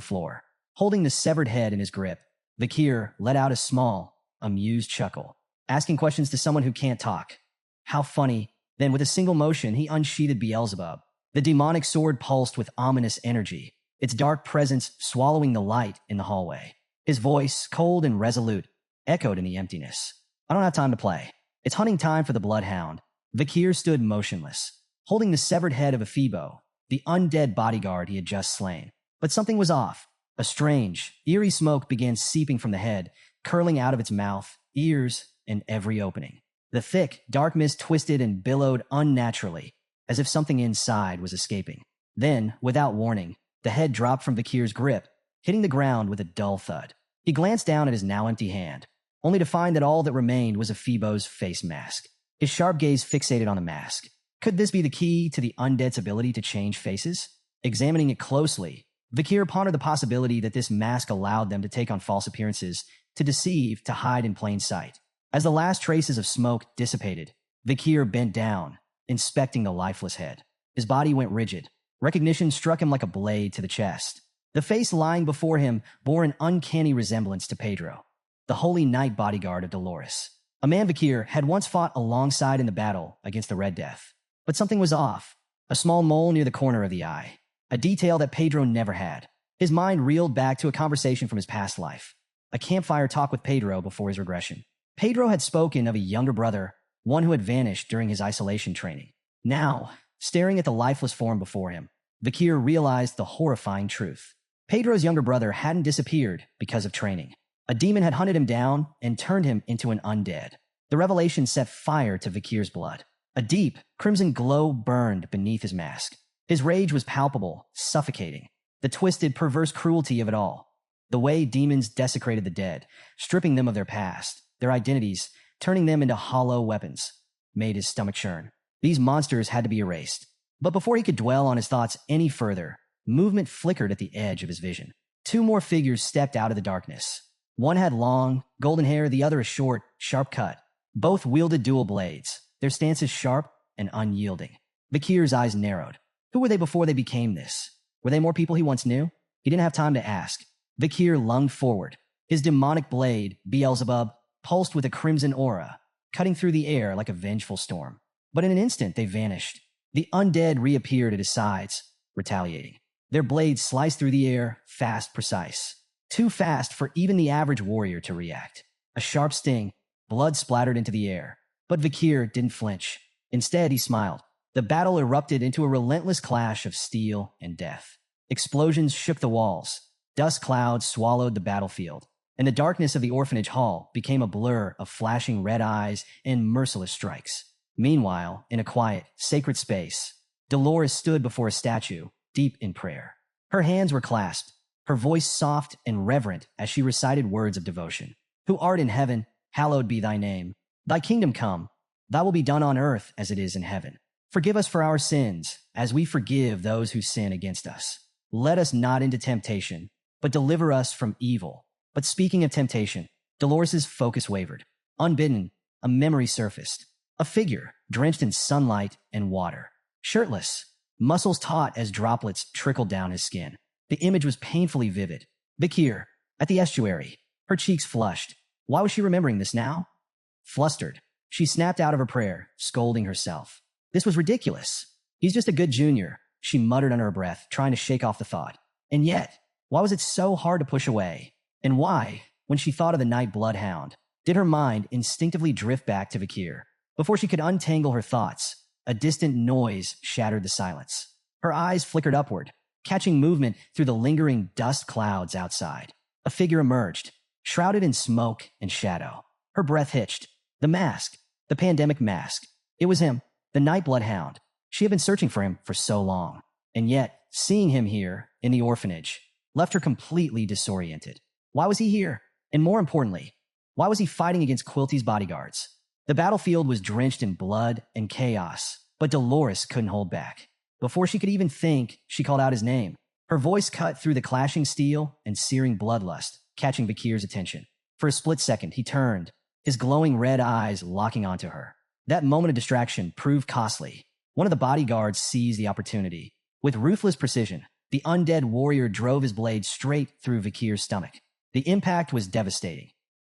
floor. Holding the severed head in his grip, Vakir let out a small, amused chuckle, asking questions to someone who can't talk. How funny. Then, with a single motion, he unsheathed Beelzebub. The demonic sword pulsed with ominous energy, its dark presence swallowing the light in the hallway. His voice, cold and resolute, echoed in the emptiness. "I don't have time to play. It's hunting time for the Bloodhound." Vakir stood motionless, holding the severed head of Ephibo, the undead bodyguard he had just slain. But something was off. A strange, eerie smoke began seeping from the head, curling out of its mouth, ears, and every opening. The thick, dark mist twisted and billowed unnaturally, as if something inside was escaping. Then, without warning, the head dropped from Vakir's grip, hitting the ground with a dull thud. He glanced down at his now empty hand, only to find that all that remained was Ephibo's face mask. His sharp gaze fixated on the mask. Could this be the key to the undead's ability to change faces? Examining it closely, Vakir pondered the possibility that this mask allowed them to take on false appearances, to deceive, to hide in plain sight. As the last traces of smoke dissipated, Vakir bent down, inspecting the lifeless head. His body went rigid. Recognition struck him like a blade to the chest. The face lying before him bore an uncanny resemblance to Pedro, the holy knight bodyguard of Dolores. A man Vakir had once fought alongside in the battle against the Red Death. But something was off. A small mole near the corner of the eye. A detail that Pedro never had. His mind reeled back to a conversation from his past life. A campfire talk with Pedro before his regression. Pedro had spoken of a younger brother, one who had vanished during his isolation training. Now, staring at the lifeless form before him, Vakir realized the horrifying truth. Pedro's younger brother hadn't disappeared because of training. A demon had hunted him down and turned him into an undead. The revelation set fire to Vakir's blood. A deep, crimson glow burned beneath his mask. His rage was palpable, suffocating. The twisted, perverse cruelty of it all. The way demons desecrated the dead, stripping them of their past, their identities, turning them into hollow weapons, made his stomach churn. These monsters had to be erased. But before he could dwell on his thoughts any further, movement flickered at the edge of his vision. Two more figures stepped out of the darkness. One had long, golden hair, the other a short, sharp cut. Both wielded dual blades, their stances sharp and unyielding. Vakir's eyes narrowed. Who were they before they became this? Were they more people he once knew? He didn't have time to ask. Vakir lunged forward. His demonic blade, Beelzebub, pulsed with a crimson aura, cutting through the air like a vengeful storm. But in an instant, they vanished. The undead reappeared at his sides, retaliating. Their blades sliced through the air, fast, precise. Too fast for even the average warrior to react. A sharp sting, blood splattered into the air. But Vakir didn't flinch. Instead, he smiled. The battle erupted into a relentless clash of steel and death. Explosions shook the walls. Dust clouds swallowed the battlefield. And the darkness of the orphanage hall became a blur of flashing red eyes and merciless strikes. Meanwhile, in a quiet, sacred space, Dolores stood before a statue, deep in prayer. Her hands were clasped, her voice soft and reverent as she recited words of devotion. "Who art in heaven, hallowed be thy name. Thy kingdom come, thy will be done on earth as it is in heaven. Forgive us for our sins, as we forgive those who sin against us. Let us not into temptation, but deliver us from evil." But speaking of temptation, Dolores' focus wavered. Unbidden, a memory surfaced. A figure, drenched in sunlight and water. Shirtless, muscles taut as droplets trickled down his skin. The image was painfully vivid. Vakir, at the estuary, her cheeks flushed. Why was she remembering this now? Flustered, she snapped out of her prayer, scolding herself. This was ridiculous. He's just a good junior, she muttered under her breath, trying to shake off the thought. And yet, why was it so hard to push away? And why when she thought of the night bloodhound, did her mind instinctively drift back to Vakir. Before she could untangle her thoughts, a distant noise shattered the silence. Her eyes flickered upward, catching movement through the lingering dust clouds outside. A figure emerged, shrouded in smoke and shadow. Her breath hitched. The mask. The pandemic mask. It was him, the night bloodhound. She had been searching for him for so long. And yet, seeing him here, in the orphanage, left her completely disoriented. Why was he here? And more importantly, why was he fighting against Quilty's bodyguards? The battlefield was drenched in blood and chaos, but Dolores couldn't hold back. Before she could even think, she called out his name. Her voice cut through the clashing steel and searing bloodlust, catching Vakir's attention. For a split second, he turned, his glowing red eyes locking onto her. That moment of distraction proved costly. One of the bodyguards seized the opportunity. With ruthless precision, the undead warrior drove his blade straight through Vakir's stomach. The impact was devastating.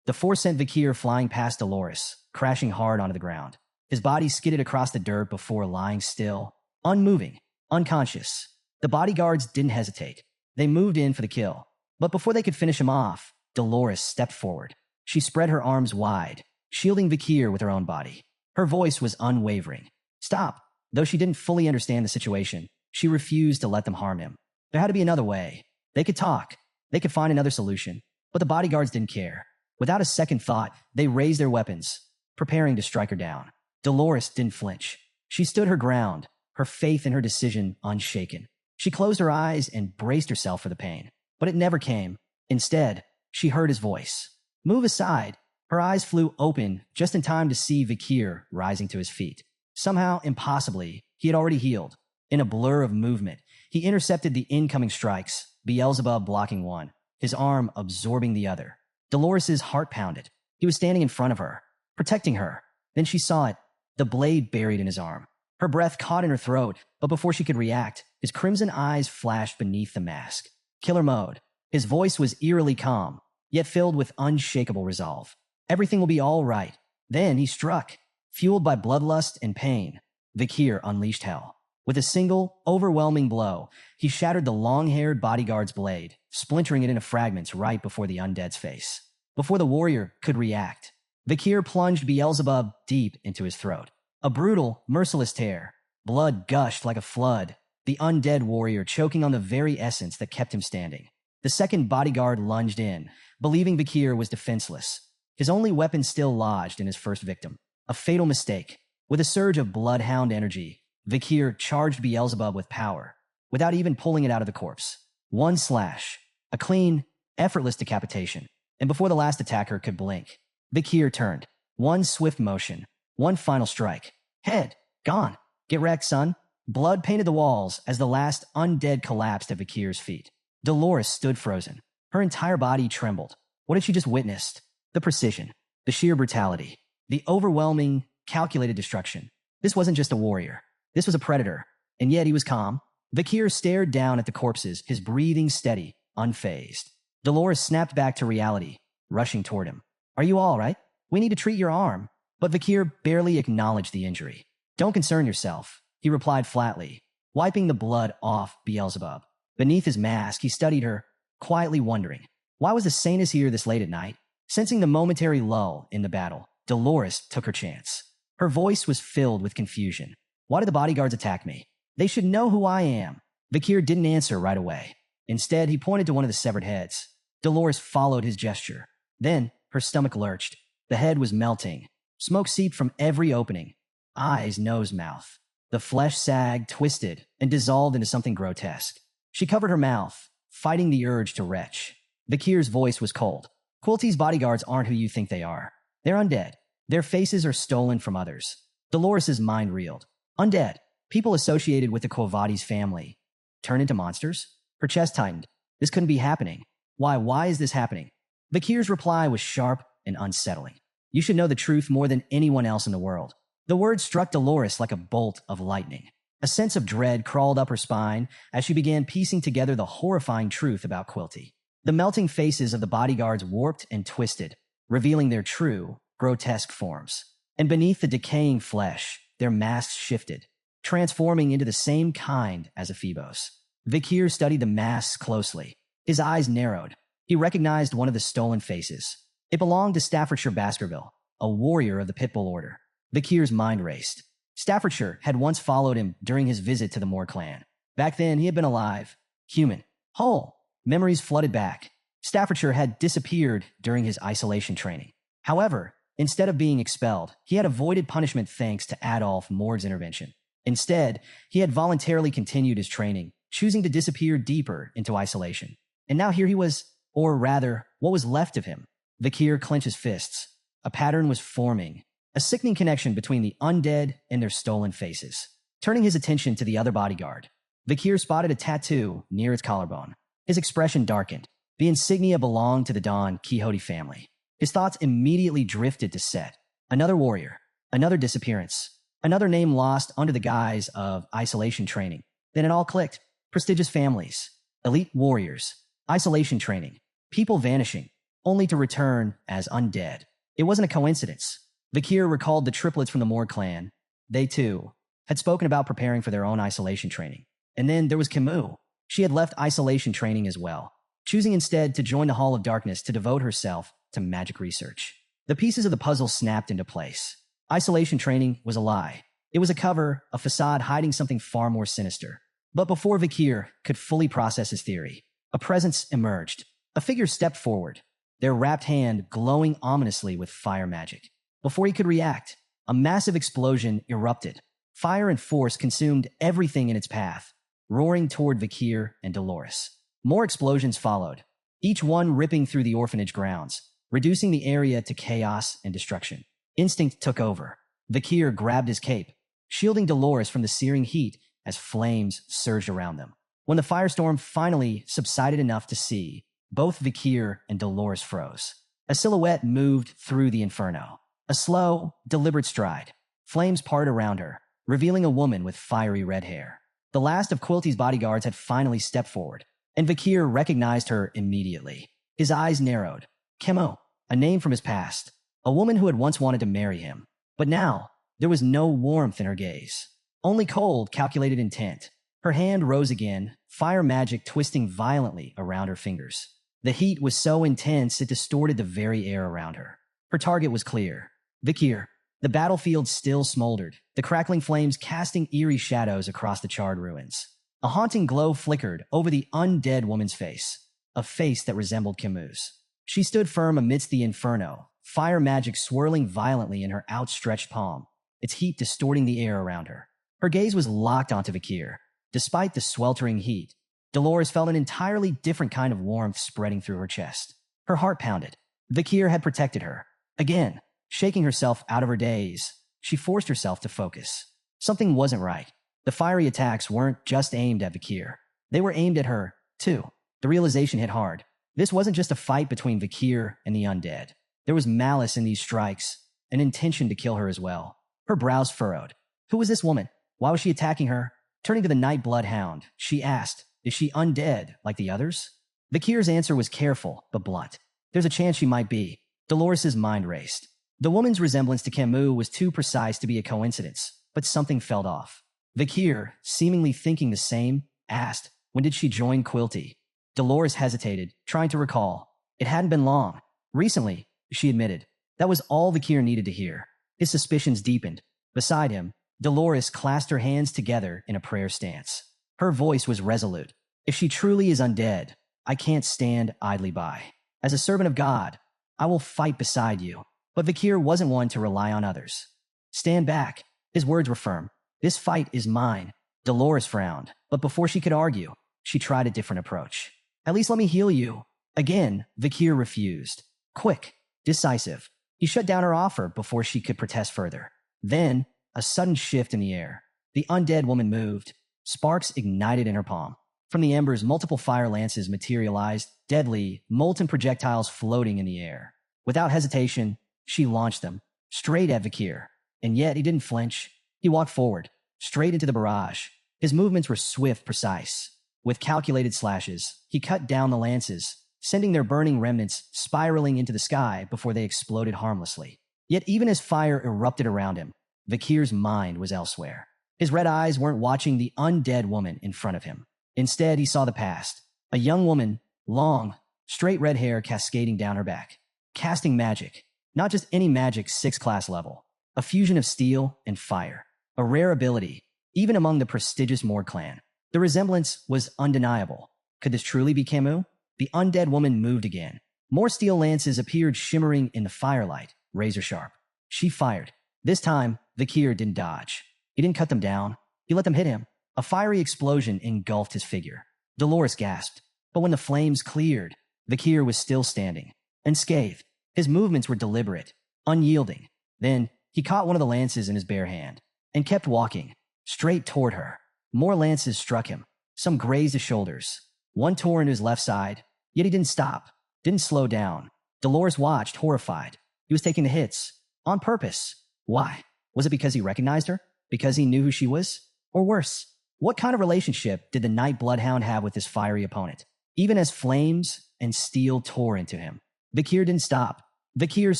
The force sent Vakir flying past Dolores, crashing hard onto the ground. His body skidded across the dirt before lying still, unmoving, unconscious. The bodyguards didn't hesitate. They moved in for the kill. But before they could finish him off, Dolores stepped forward. She spread her arms wide, shielding Vakir with her own body. Her voice was unwavering. Stop. Though she didn't fully understand the situation, she refused to let them harm him. There had to be another way. They could talk. They could find another solution. But the bodyguards didn't care. Without a second thought, they raised their weapons, preparing to strike her down. Dolores didn't flinch. She stood her ground, her faith in her decision unshaken. She closed her eyes and braced herself for the pain. But it never came. Instead, she heard his voice. Move aside. Her eyes flew open just in time to see Vakir rising to his feet. Somehow, impossibly, he had already healed. In a blur of movement, he intercepted the incoming strikes, Beelzebub blocking one, his arm absorbing the other. Dolores's heart pounded. He was standing in front of her, protecting her. Then she saw it, the blade buried in his arm. Her breath caught in her throat, but before she could react, his crimson eyes flashed beneath the mask. Killer mode. His voice was eerily calm, yet filled with unshakable resolve. Everything will be all right. Then he struck. Fueled by bloodlust and pain, Vakir unleashed hell. With a single, overwhelming blow, he shattered the long-haired bodyguard's blade, splintering it into fragments right before the undead's face. Before the warrior could react, Vakir plunged Beelzebub deep into his throat. A brutal, merciless tear. Blood gushed like a flood, the undead warrior choking on the very essence that kept him standing. The second bodyguard lunged in, believing Vakir was defenseless, his only weapon still lodged in his first victim. A fatal mistake. With a surge of bloodhound energy, Vakir charged Beelzebub with power, without even pulling it out of the corpse. One slash. A clean, effortless decapitation. And before the last attacker could blink, Vakir turned. One swift motion. One final strike. Head. Gone. Get wrecked, son. Blood painted the walls as the last undead collapsed at Vakir's feet. Dolores stood frozen. Her entire body trembled. What had she just witnessed? The precision. The sheer brutality. The overwhelming, calculated destruction. This wasn't just a warrior. This was a predator. And yet he was calm. Vakir stared down at the corpses, his breathing steady, unfazed. Dolores snapped back to reality, rushing toward him. Are you all right? We need to treat your arm. But Vakir barely acknowledged the injury. Don't concern yourself, he replied flatly, wiping the blood off Beelzebub. Beneath his mask, he studied her, quietly wondering, why was the Saintess here this late at night? Sensing the momentary lull in the battle, Dolores took her chance. Her voice was filled with confusion. Why did the bodyguards attack me? They should know who I am. Vakir didn't answer right away. Instead, he pointed to one of the severed heads. Dolores followed his gesture. Then, her stomach lurched. The head was melting. Smoke seeped from every opening. Eyes, nose, mouth. The flesh sagged, twisted, and dissolved into something grotesque. She covered her mouth, fighting the urge to retch. Vakir's voice was cold. Quilty's bodyguards aren't who you think they are. They're undead. Their faces are stolen from others. Dolores's mind reeled. Undead. People associated with the Quavati's family. Turn into monsters? Her chest tightened. This couldn't be happening. Why is this happening? Vakir's reply was sharp and unsettling. You should know the truth more than anyone else in the world. The words struck Dolores like a bolt of lightning. A sense of dread crawled up her spine as she began piecing together the horrifying truth about Quilty. The melting faces of the bodyguards warped and twisted, revealing their true, grotesque forms. And beneath the decaying flesh, their masks shifted, transforming into the same kind as Ephebos. Vakir studied the masks closely. His eyes narrowed. He recognized one of the stolen faces. It belonged to Staffordshire Baskerville, a warrior of the Pitbull Order. Vakir's mind raced. Staffordshire had once followed him during his visit to the Morg clan. Back then, he had been alive, human, whole. Memories flooded back. Staffordshire had disappeared during his isolation training. However, instead of being expelled, he had avoided punishment thanks to Adolf Morg's intervention. Instead, he had voluntarily continued his training, choosing to disappear deeper into isolation. And now here he was, or rather, what was left of him. Vakir clenched his fists. A pattern was forming, a sickening connection between the undead and their stolen faces. Turning his attention to the other bodyguard, Vakir spotted a tattoo near its collarbone. His expression darkened. The insignia belonged to the Don Quixote family. His thoughts immediately drifted to Set. Another warrior, another disappearance, another name lost under the guise of isolation training. Then it all clicked. Prestigious families, elite warriors, isolation training, people vanishing, only to return as undead. It wasn't a coincidence. Vakir recalled the triplets from the Morg clan. They, too, had spoken about preparing for their own isolation training. And then there was Camus. She had left isolation training as well, choosing instead to join the Hall of Darkness to devote herself to magic research. The pieces of the puzzle snapped into place. Isolation training was a lie. It was a cover, a facade hiding something far more sinister. But before Vakir could fully process his theory, a presence emerged. A figure stepped forward, their wrapped hand glowing ominously with fire magic. Before he could react, a massive explosion erupted. Fire and force consumed everything in its path, roaring toward Vakir and Dolores. More explosions followed, each one ripping through the orphanage grounds, reducing the area to chaos and destruction. Instinct took over. Vakir grabbed his cape, shielding Dolores from the searing heat as flames surged around them. When the firestorm finally subsided enough to see, both Vakir and Dolores froze. A silhouette moved through the inferno. A slow, deliberate stride. Flames parted around her, revealing a woman with fiery red hair. The last of Quilty's bodyguards had finally stepped forward, and Vakir recognized her immediately. His eyes narrowed. Kemo, a name from his past. A woman who had once wanted to marry him. But now, there was no warmth in her gaze. Only cold, calculated intent. Her hand rose again, fire magic twisting violently around her fingers. The heat was so intense it distorted the very air around her. Her target was clear. Vakir. The battlefield still smoldered, the crackling flames casting eerie shadows across the charred ruins. A haunting glow flickered over the undead woman's face, a face that resembled Camus'. She stood firm amidst the inferno, fire magic swirling violently in her outstretched palm, its heat distorting the air around her. Her gaze was locked onto Vakir. Despite the sweltering heat, Dolores felt an entirely different kind of warmth spreading through her chest. Her heart pounded. Vakir had protected her. Again, shaking herself out of her daze, she forced herself to focus. Something wasn't right. The fiery attacks weren't just aimed at Vakir. They were aimed at her, too. The realization hit hard. This wasn't just a fight between Vakir and the undead. There was malice in these strikes, an intention to kill her as well. Her brows furrowed. Who was this woman? Why was she attacking her? Turning to the Nightblood Hound, she asked, is she undead like the others? Vakir's answer was careful but blunt. There's a chance she might be. Dolores' mind raced. The woman's resemblance to Camus was too precise to be a coincidence, but something felt off. Vakir, seemingly thinking the same, asked, when did she join Quilty? Dolores hesitated, trying to recall. It hadn't been long. Recently, she admitted. That was all Vakir needed to hear. His suspicions deepened. Beside him, Dolores clasped her hands together in a prayer stance. Her voice was resolute. If she truly is undead, I can't stand idly by. As a servant of God, I will fight beside you. But Vakir wasn't one to rely on others. Stand back. His words were firm. This fight is mine. Dolores frowned, but before she could argue, she tried a different approach. At least let me heal you. Again, Vakir refused. Quick, decisive. He shut down her offer before she could protest further. Then, a sudden shift in the air. The undead woman moved. Sparks ignited in her palm. From the embers, multiple fire lances materialized, deadly, molten projectiles floating in the air. Without hesitation, she launched them, straight at Vakir. And yet he didn't flinch. He walked forward, straight into the barrage. His movements were swift, precise. With calculated slashes, he cut down the lances, sending their burning remnants spiraling into the sky before they exploded harmlessly. Yet even as fire erupted around him, Vakir's mind was elsewhere. His red eyes weren't watching the undead woman in front of him. Instead, he saw the past. A young woman, long, straight red hair cascading down her back. Casting magic. Not just any magic 6th class level. A fusion of steel and fire. A rare ability, even among the prestigious Morg clan. The resemblance was undeniable. Could this truly be Camus? The undead woman moved again. More steel lances appeared shimmering in the firelight, razor sharp. She fired. This time, Vakir didn't dodge. He didn't cut them down. He let them hit him. A fiery explosion engulfed his figure. Dolores gasped. But when the flames cleared, Vakir was still standing. Unscathed. His movements were deliberate, unyielding. Then, he caught one of the lances in his bare hand and kept walking, straight toward her. More lances struck him. Some grazed his shoulders. One tore into his left side, yet he didn't stop, didn't slow down. Dolores watched, horrified. He was taking the hits. On purpose. Why? Was it because he recognized her? Because he knew who she was? Or worse, what kind of relationship did the Night Bloodhound have with his fiery opponent? Even as flames and steel tore into him, Vakir didn't stop. Vakir's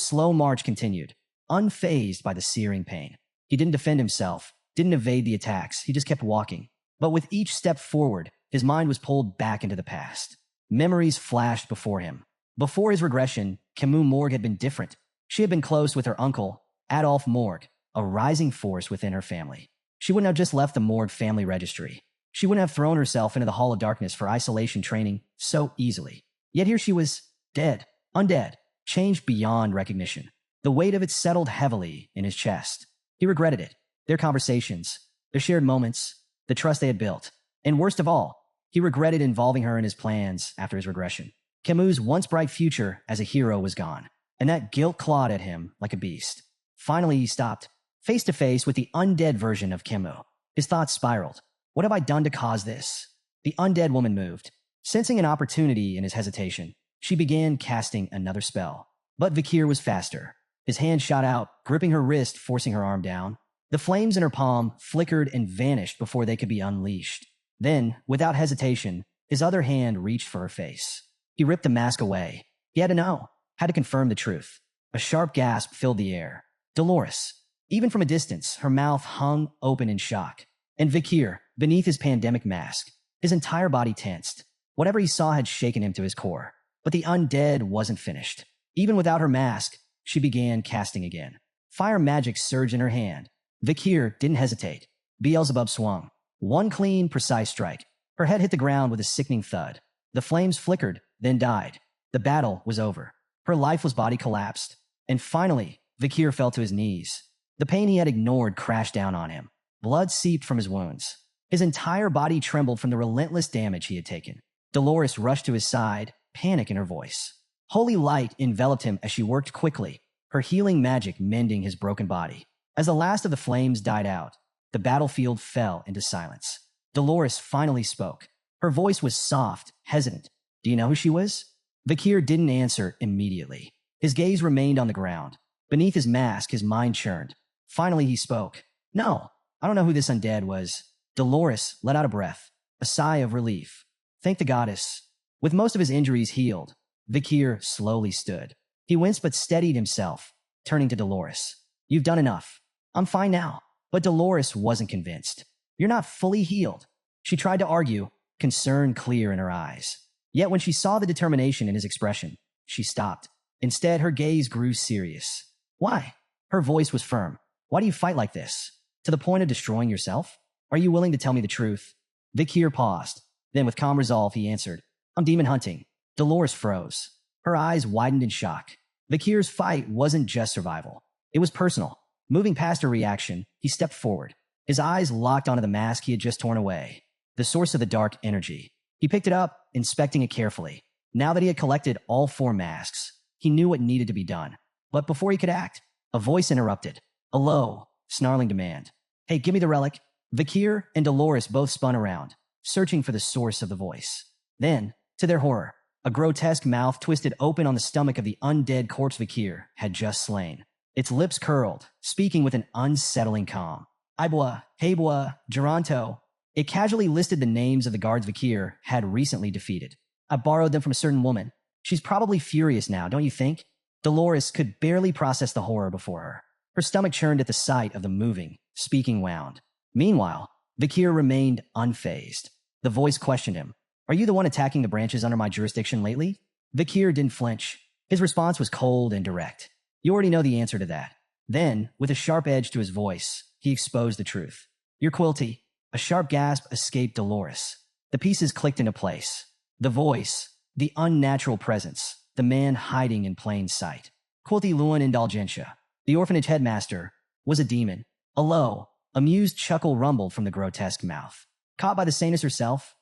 slow march continued, unfazed by the searing pain. He didn't defend himself, didn't evade the attacks, he just kept walking. But with each step forward, his mind was pulled back into the past. Memories flashed before him. Before his regression, Camus Morg had been different. She had been close with her uncle, Adolphe Morg, a rising force within her family. She wouldn't have just left the Morg family registry. She wouldn't have thrown herself into the Hall of Darkness for isolation training so easily. Yet here she was, dead, undead, changed beyond recognition. The weight of it settled heavily in his chest. He regretted it. Their conversations, their shared moments, the trust they had built. And worst of all, he regretted involving her in his plans after his regression. Camus' once bright future as a hero was gone, and that guilt clawed at him like a beast. Finally, he stopped, face to face with the undead version of Camus. His thoughts spiraled. What have I done to cause this? The undead woman moved. Sensing an opportunity in his hesitation, she began casting another spell. But Vakir was faster. His hand shot out, gripping her wrist, forcing her arm down. The flames in her palm flickered and vanished before they could be unleashed. Then, without hesitation, his other hand reached for her face. He ripped the mask away. He had to know, had to confirm the truth. A sharp gasp filled the air. Dolores. Even from a distance, her mouth hung open in shock. And Vakir, beneath his pandemic mask, his entire body tensed. Whatever he saw had shaken him to his core. But the undead wasn't finished. Even without her mask, she began casting again. Fire magic surged in her hand. Vakir didn't hesitate. Beelzebub swung. One clean, precise strike. Her head hit the ground with a sickening thud. The flames flickered, then died. The battle was over. Her lifeless body collapsed. And finally, Vakir fell to his knees. The pain he had ignored crashed down on him. Blood seeped from his wounds. His entire body trembled from the relentless damage he had taken. Dolores rushed to his side, panic in her voice. Holy light enveloped him as she worked quickly, her healing magic mending his broken body. As the last of the flames died out, the battlefield fell into silence. Dolores finally spoke. Her voice was soft, hesitant. Do you know who she was? Vakir didn't answer immediately. His gaze remained on the ground. Beneath his mask, his mind churned. Finally, he spoke. No, I don't know who this undead was. Dolores let out a breath, a sigh of relief. Thank the goddess. With most of his injuries healed, Vakir slowly stood. He winced but steadied himself, turning to Dolores. You've done enough. I'm fine now. But Dolores wasn't convinced. You're not fully healed. She tried to argue, concern clear in her eyes. Yet when she saw the determination in his expression, she stopped. Instead, her gaze grew serious. Why? Her voice was firm. Why do you fight like this? To the point of destroying yourself? Are you willing to tell me the truth? Vakir paused. Then with calm resolve, he answered, I'm demon hunting. Dolores froze. Her eyes widened in shock. Vakir's fight wasn't just survival. It was personal. Moving past her reaction, he stepped forward. His eyes locked onto the mask he had just torn away, the source of the dark energy. He picked it up, inspecting it carefully. Now that he had collected all 4 masks, he knew what needed to be done. But before he could act, a voice interrupted. A low, snarling demand. Hey, give me the relic. Vakir and Dolores both spun around, searching for the source of the voice. Then, to their horror, a grotesque mouth twisted open on the stomach of the undead corpse Vakir had just slain. Its lips curled, speaking with an unsettling calm. Ibwa, Hebwa, Geronto. It casually listed the names of the guards Vakir had recently defeated. I borrowed them from a certain woman. She's probably furious now, don't you think? Dolores could barely process the horror before her. Her stomach churned at the sight of the moving, speaking wound. Meanwhile, Vakir remained unfazed. The voice questioned him. Are you the one attacking the branches under my jurisdiction lately? Vakir didn't flinch. His response was cold and direct. You already know the answer to that. Then, with a sharp edge to his voice, he exposed the truth. You're Quilty. A sharp gasp escaped Dolores. The pieces clicked into place. The voice, the unnatural presence, the man hiding in plain sight. Quilty Luan Indulgentia, the orphanage headmaster, was a demon. A low, amused chuckle rumbled from the grotesque mouth. Caught by the saintess herself,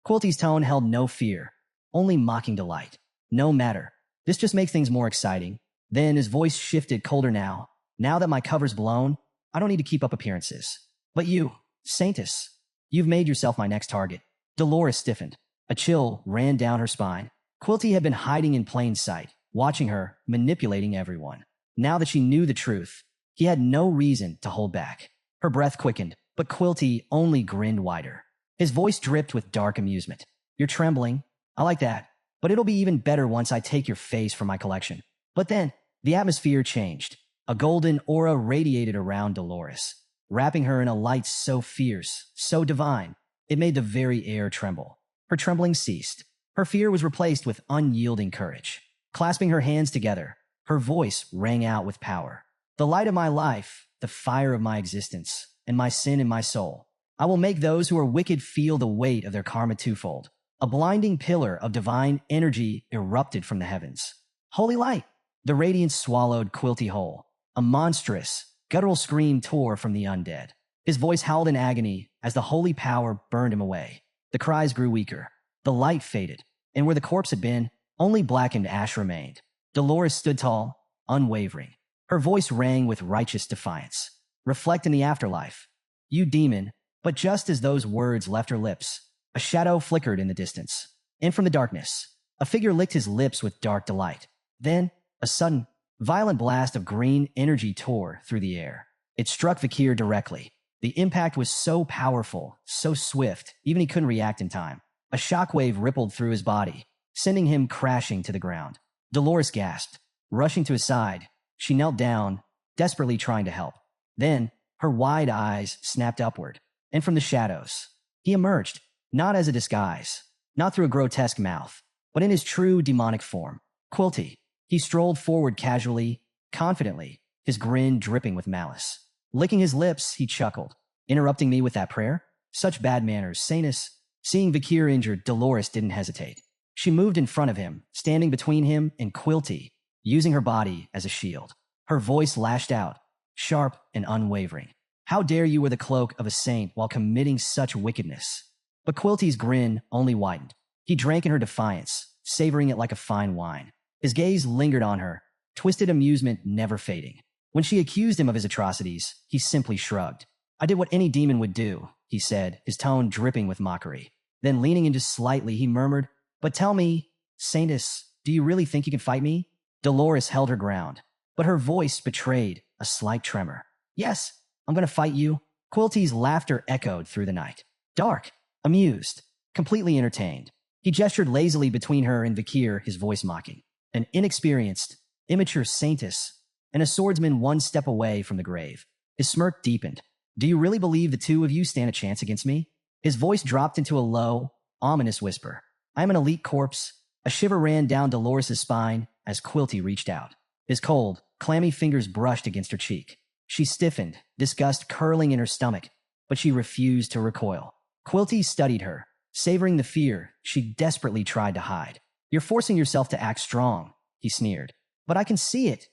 Quilty's tone held no fear, only mocking delight. No matter. This just makes things more exciting. Then his voice shifted colder now. Now that my cover's blown, I don't need to keep up appearances. But you, saintess, you've made yourself my next target. Dolores stiffened. A chill ran down her spine. Quilty had been hiding in plain sight, watching her, manipulating everyone. Now that she knew the truth, he had no reason to hold back. Her breath quickened, but Quilty only grinned wider. His voice dripped with dark amusement. You're trembling. I like that. But it'll be even better once I take your face from my collection. But then, the atmosphere changed. A golden aura radiated around Dolores, wrapping her in a light so fierce, so divine, it made the very air tremble. Her trembling ceased. Her fear was replaced with unyielding courage. Clasping her hands together, her voice rang out with power. The light of my life, the fire of my existence, and my sin in my soul. I will make those who are wicked feel the weight of their karma twofold. A blinding pillar of divine energy erupted from the heavens. Holy light! The radiance swallowed Quilty whole. A monstrous, guttural scream tore from the undead. His voice howled in agony as the holy power burned him away. The cries grew weaker. The light faded, and where the corpse had been, only blackened ash remained. Dolores stood tall, unwavering. Her voice rang with righteous defiance. Reflect in the afterlife. You demon. But just as those words left her lips, a shadow flickered in the distance. And from the darkness, a figure licked his lips with dark delight. Then, a sudden, violent blast of green energy tore through the air. It struck Vakir directly. The impact was so powerful, so swift, even he couldn't react in time. A shockwave rippled through his body, sending him crashing to the ground. Dolores gasped. Rushing to his side, she knelt down, desperately trying to help. Then, her wide eyes snapped upward, and from the shadows, he emerged, not as a disguise, not through a grotesque mouth, but in his true demonic form. Quilty. He strolled forward casually, confidently, his grin dripping with malice. Licking his lips, he chuckled. Interrupting me with that prayer? Such bad manners, saintess. Seeing Vakir injured, Dolores didn't hesitate. She moved in front of him, standing between him and Quilty, using her body as a shield. Her voice lashed out, sharp and unwavering. How dare you wear the cloak of a saint while committing such wickedness? But Quilty's grin only widened. He drank in her defiance, savoring it like a fine wine. His gaze lingered on her, twisted amusement never fading. When she accused him of his atrocities, he simply shrugged. I did what any demon would do, he said, his tone dripping with mockery. Then leaning in just slightly, he murmured, But tell me, saintess, do you really think you can fight me? Dolores held her ground, but her voice betrayed a slight tremor. Yes, I'm going to fight you. Quilty's laughter echoed through the night. Dark, amused, completely entertained. He gestured lazily between her and Vakir, his voice mocking. An inexperienced, immature saintess, and a swordsman one step away from the grave. His smirk deepened. Do you really believe the two of you stand a chance against me? His voice dropped into a low, ominous whisper. I am an elite corpse. A shiver ran down Dolores' spine as Quilty reached out. His cold, clammy fingers brushed against her cheek. She stiffened, disgust curling in her stomach, but she refused to recoil. Quilty studied her, savoring the fear she desperately tried to hide. You're forcing yourself to act strong, he sneered. But I can see it.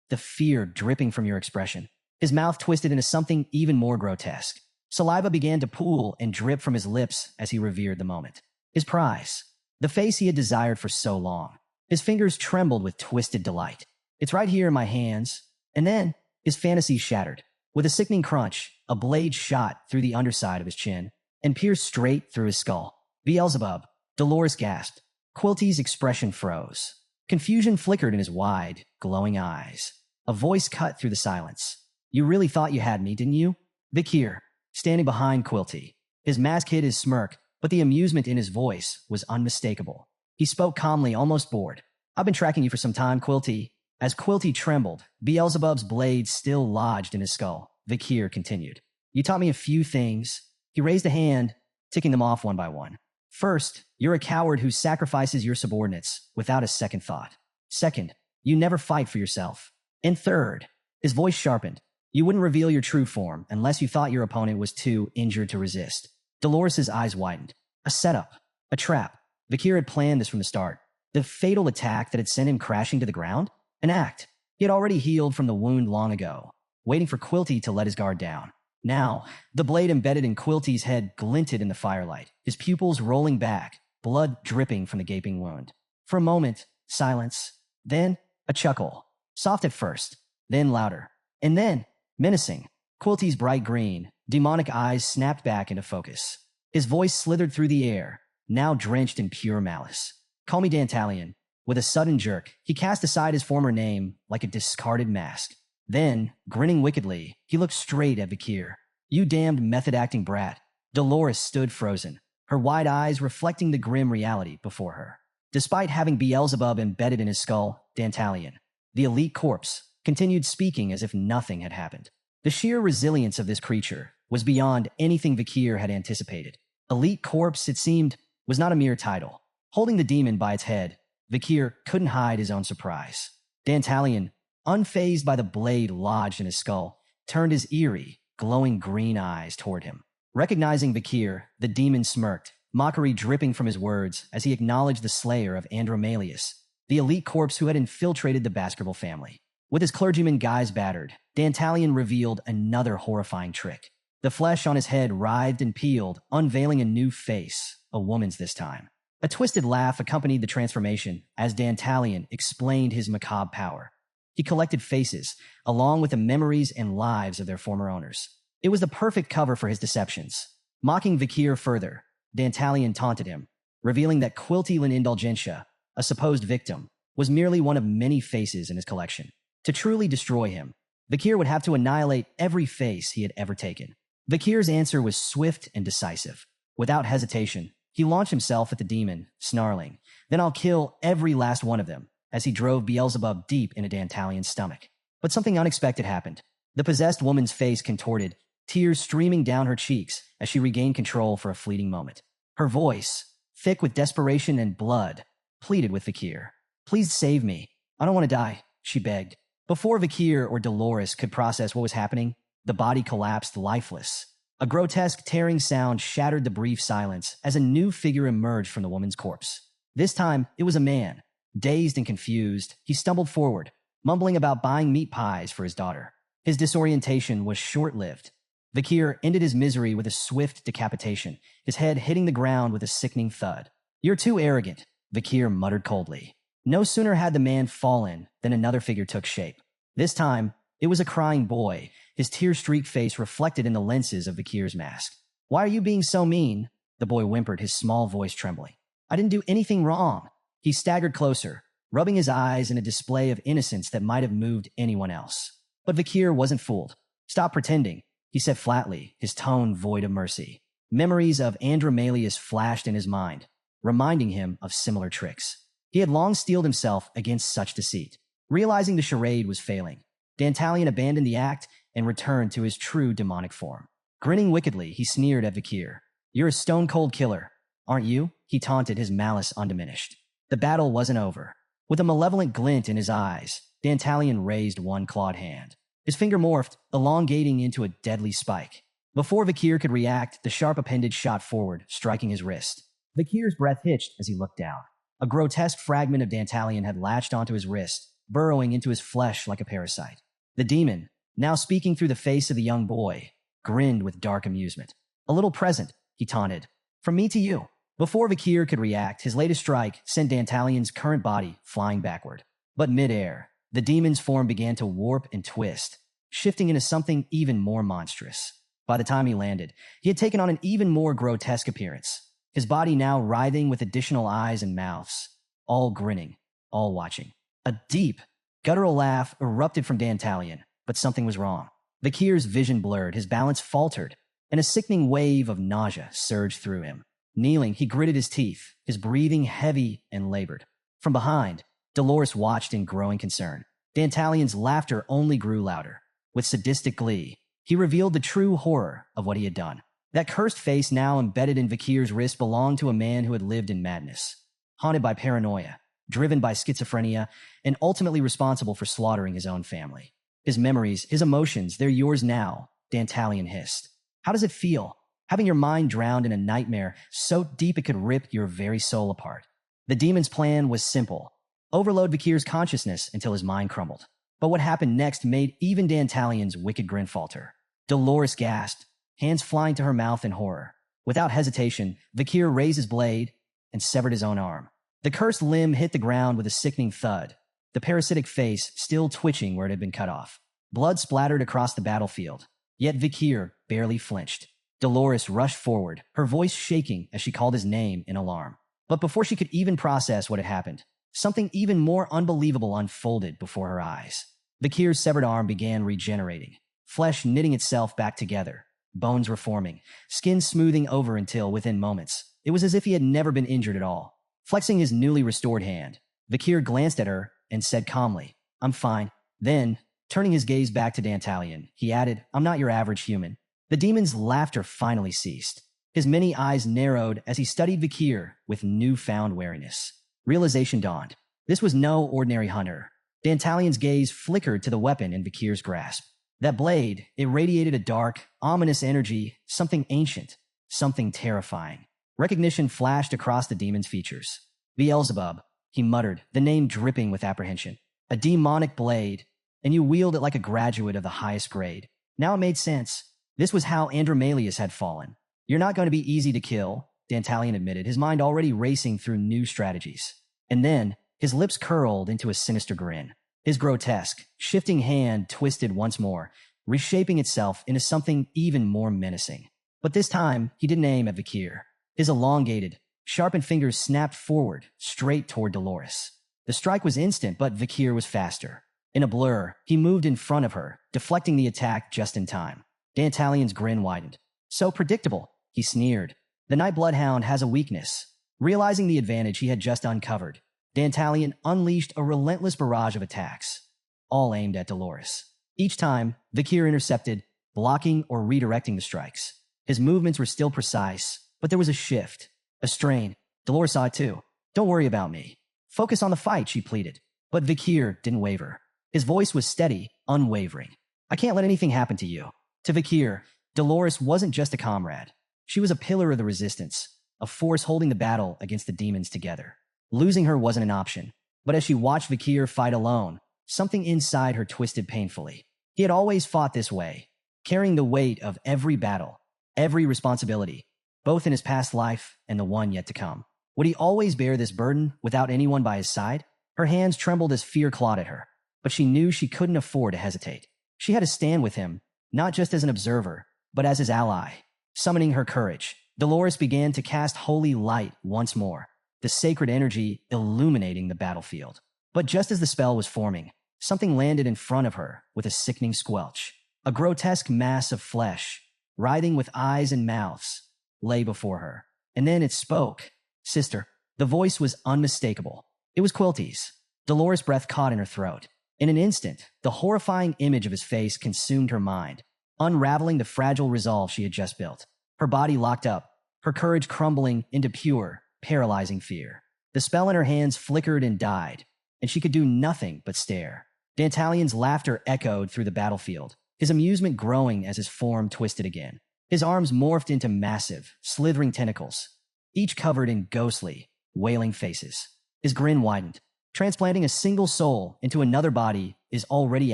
The fear dripping from your expression. His mouth twisted into something even more grotesque. Saliva began to pool and drip from his lips as he revered the moment. His prize. The face he had desired for so long. His fingers trembled with twisted delight. It's right here in my hands. And then, his fantasy shattered. With a sickening crunch, a blade shot through the underside of his chin and pierced straight through his skull. Beelzebub. Dolores gasped. Quilty's expression froze. Confusion flickered in his wide, glowing eyes. A voice cut through the silence. You really thought you had me, didn't you? Vakir, standing behind Quilty. His mask hid his smirk, but the amusement in his voice was unmistakable. He spoke calmly, almost bored. I've been tracking you for some time, Quilty. As Quilty trembled, Beelzebub's blade still lodged in his skull. Vakir continued. You taught me a few things. He raised a hand, ticking them off one by one. First, you're a coward who sacrifices your subordinates without a second thought. Second, you never fight for yourself. And third, his voice sharpened. You wouldn't reveal your true form unless you thought your opponent was too injured to resist. Dolores' eyes widened. A setup. A trap. Vakir had planned this from the start. The fatal attack that had sent him crashing to the ground? An act. He had already healed from the wound long ago, waiting for Quilty to let his guard down. Now, the blade embedded in Quilty's head glinted in the firelight, his pupils rolling back, blood dripping from the gaping wound. For a moment, silence. Then, a chuckle. Soft at first, then louder. And then, menacing. Quilty's bright green, demonic eyes snapped back into focus. His voice slithered through the air, now drenched in pure malice. Call me Dantalion. With a sudden jerk, he cast aside his former name like a discarded mask. Then, grinning wickedly, he looked straight at Vakir. You damned method-acting brat. Dolores stood frozen, her wide eyes reflecting the grim reality before her. Despite having Beelzebub embedded in his skull, Dantalion, the elite corpse, continued speaking as if nothing had happened. The sheer resilience of this creature was beyond anything Vakir had anticipated. Elite corpse, it seemed, was not a mere title. Holding the demon by its head, Vakir couldn't hide his own surprise. Dantalion, unfazed by the blade lodged in his skull, turned his eerie, glowing green eyes toward him. Recognizing Vakir, the demon smirked, mockery dripping from his words as he acknowledged the slayer of Andromalius, the elite corpse who had infiltrated the Baskerville family. With his clergyman guise battered, Dantalion revealed another horrifying trick. The flesh on his head writhed and peeled, unveiling a new face, a woman's this time. A twisted laugh accompanied the transformation as Dantalion explained his macabre power. He collected faces, along with the memories and lives of their former owners. It was the perfect cover for his deceptions. Mocking Vakir further, Dantalion taunted him, revealing that Quilty Indulgentia, a supposed victim, was merely one of many faces in his collection. To truly destroy him, Vakir would have to annihilate every face he had ever taken. Vakir's answer was swift and decisive. Without hesitation, he launched himself at the demon, snarling, "Then I'll kill every last one of them," as he drove Beelzebub deep into Dantalion's stomach. But something unexpected happened. The possessed woman's face contorted, tears streaming down her cheeks as she regained control for a fleeting moment. Her voice, thick with desperation and blood, pleaded with Vakir. "Please save me. I don't want to die," she begged. Before Vakir or Dolores could process what was happening, the body collapsed lifeless. A grotesque tearing sound shattered the brief silence as a new figure emerged from the woman's corpse. This time, it was a man. Dazed and confused, he stumbled forward, mumbling about buying meat pies for his daughter. His disorientation was short-lived. Vakir ended his misery with a swift decapitation, his head hitting the ground with a sickening thud. "You're too arrogant," Vakir muttered coldly. No sooner had the man fallen than another figure took shape. This time, it was a crying boy, his tear-streaked face reflected in the lenses of Vakir's mask. "Why are you being so mean?" the boy whimpered, his small voice trembling. "I didn't do anything wrong." He staggered closer, rubbing his eyes in a display of innocence that might have moved anyone else. But Vakir wasn't fooled. "Stop pretending," he said flatly, his tone void of mercy. Memories of Andromalius flashed in his mind, reminding him of similar tricks. He had long steeled himself against such deceit. Realizing the charade was failing, Dantalion abandoned the act and returned to his true demonic form. Grinning wickedly, he sneered at Vakir. "You're a stone-cold killer, aren't you?" he taunted, his malice undiminished. The battle wasn't over. With a malevolent glint in his eyes, Dantalion raised one clawed hand. His finger morphed, elongating into a deadly spike. Before Vakir could react, the sharp appendage shot forward, striking his wrist. Vakir's breath hitched as he looked down. A grotesque fragment of Dantalion had latched onto his wrist, burrowing into his flesh like a parasite. The demon, now speaking through the face of the young boy, grinned with dark amusement. "A little present," he taunted. "From me to you." Before Vakir could react, his latest strike sent Dantalion's current body flying backward. But midair, the demon's form began to warp and twist, shifting into something even more monstrous. By the time he landed, he had taken on an even more grotesque appearance, his body now writhing with additional eyes and mouths, all grinning, all watching. A deep, guttural laugh erupted from Dantalion, but something was wrong. Vakir's vision blurred, his balance faltered, and a sickening wave of nausea surged through him. Kneeling, he gritted his teeth, his breathing heavy and labored. From behind, Dolores watched in growing concern. Dantalion's laughter only grew louder. With sadistic glee, he revealed the true horror of what he had done. That cursed face now embedded in Vakir's wrist belonged to a man who had lived in madness, haunted by paranoia, driven by schizophrenia, and ultimately responsible for slaughtering his own family. His memories, his emotions, they're yours now, Dantalion hissed. How does it feel, having your mind drowned in a nightmare so deep it could rip your very soul apart? The demon's plan was simple. Overload Vakir's consciousness until his mind crumbled. But what happened next made even Dantalion's wicked grin falter. Dolores gasped, hands flying to her mouth in horror. Without hesitation, Vakir raised his blade and severed his own arm. The cursed limb hit the ground with a sickening thud, the parasitic face still twitching where it had been cut off. Blood splattered across the battlefield, yet Vakir barely flinched. Dolores rushed forward, her voice shaking as she called his name in alarm. But before she could even process what had happened, something even more unbelievable unfolded before her eyes. Vakir's severed arm began regenerating, flesh knitting itself back together, bones reforming, skin smoothing over until, within moments, it was as if he had never been injured at all. Flexing his newly restored hand, Vakir glanced at her and said calmly, "I'm fine." Then, turning his gaze back to Dantalion, he added, "I'm not your average human." The demon's laughter finally ceased. His many eyes narrowed as he studied Vakir with newfound wariness. Realization dawned. This was no ordinary hunter. Dantalion's gaze flickered to the weapon in Vakir's grasp. That blade, it radiated a dark, ominous energy, something ancient, something terrifying. Recognition flashed across the demon's features. Beelzebub, he muttered, the name dripping with apprehension. A demonic blade, and you wield it like a graduate of the highest grade. Now it made sense. This was how Andromalius had fallen. You're not going to be easy to kill, Dantalion admitted, his mind already racing through new strategies. And then, his lips curled into a sinister grin. His grotesque, shifting hand twisted once more, reshaping itself into something even more menacing. But this time, he didn't aim at Vakir. His elongated, sharpened fingers snapped forward, straight toward Dolores. The strike was instant, but Vakir was faster. In a blur, he moved in front of her, deflecting the attack just in time. Dantalion's grin widened. So predictable, he sneered. The Night Bloodhound has a weakness. Realizing the advantage he had just uncovered, Dantalion unleashed a relentless barrage of attacks, all aimed at Dolores. Each time, Vakir intercepted, blocking or redirecting the strikes. His movements were still precise, but there was a shift, a strain. Dolores saw it too. "Don't worry about me. Focus on the fight," she pleaded. But Vakir didn't waver. His voice was steady, unwavering. "I can't let anything happen to you." To Vakir, Dolores wasn't just a comrade. She was a pillar of the resistance, a force holding the battle against the demons together. Losing her wasn't an option, but as she watched Vakir fight alone, something inside her twisted painfully. He had always fought this way, carrying the weight of every battle, every responsibility, both in his past life and the one yet to come. Would he always bear this burden without anyone by his side? Her hands trembled as fear clawed at her, but she knew she couldn't afford to hesitate. She had to stand with him, not just as an observer, but as his ally. Summoning her courage, Dolores began to cast holy light once more, the sacred energy illuminating the battlefield. But just as the spell was forming, something landed in front of her with a sickening squelch. A grotesque mass of flesh, writhing with eyes and mouths, lay before her. And then it spoke. "Sister." The voice was unmistakable. It was Quilty's. Dolores' breath caught in her throat. In an instant, the horrifying image of his face consumed her mind, unraveling the fragile resolve she had just built. Her body locked up, her courage crumbling into pure, paralyzing fear. The spell in her hands flickered and died, and she could do nothing but stare. Dantalion's laughter echoed through the battlefield, his amusement growing as his form twisted again. His arms morphed into massive, slithering tentacles, each covered in ghostly, wailing faces. His grin widened. "Transplanting a single soul into another body is already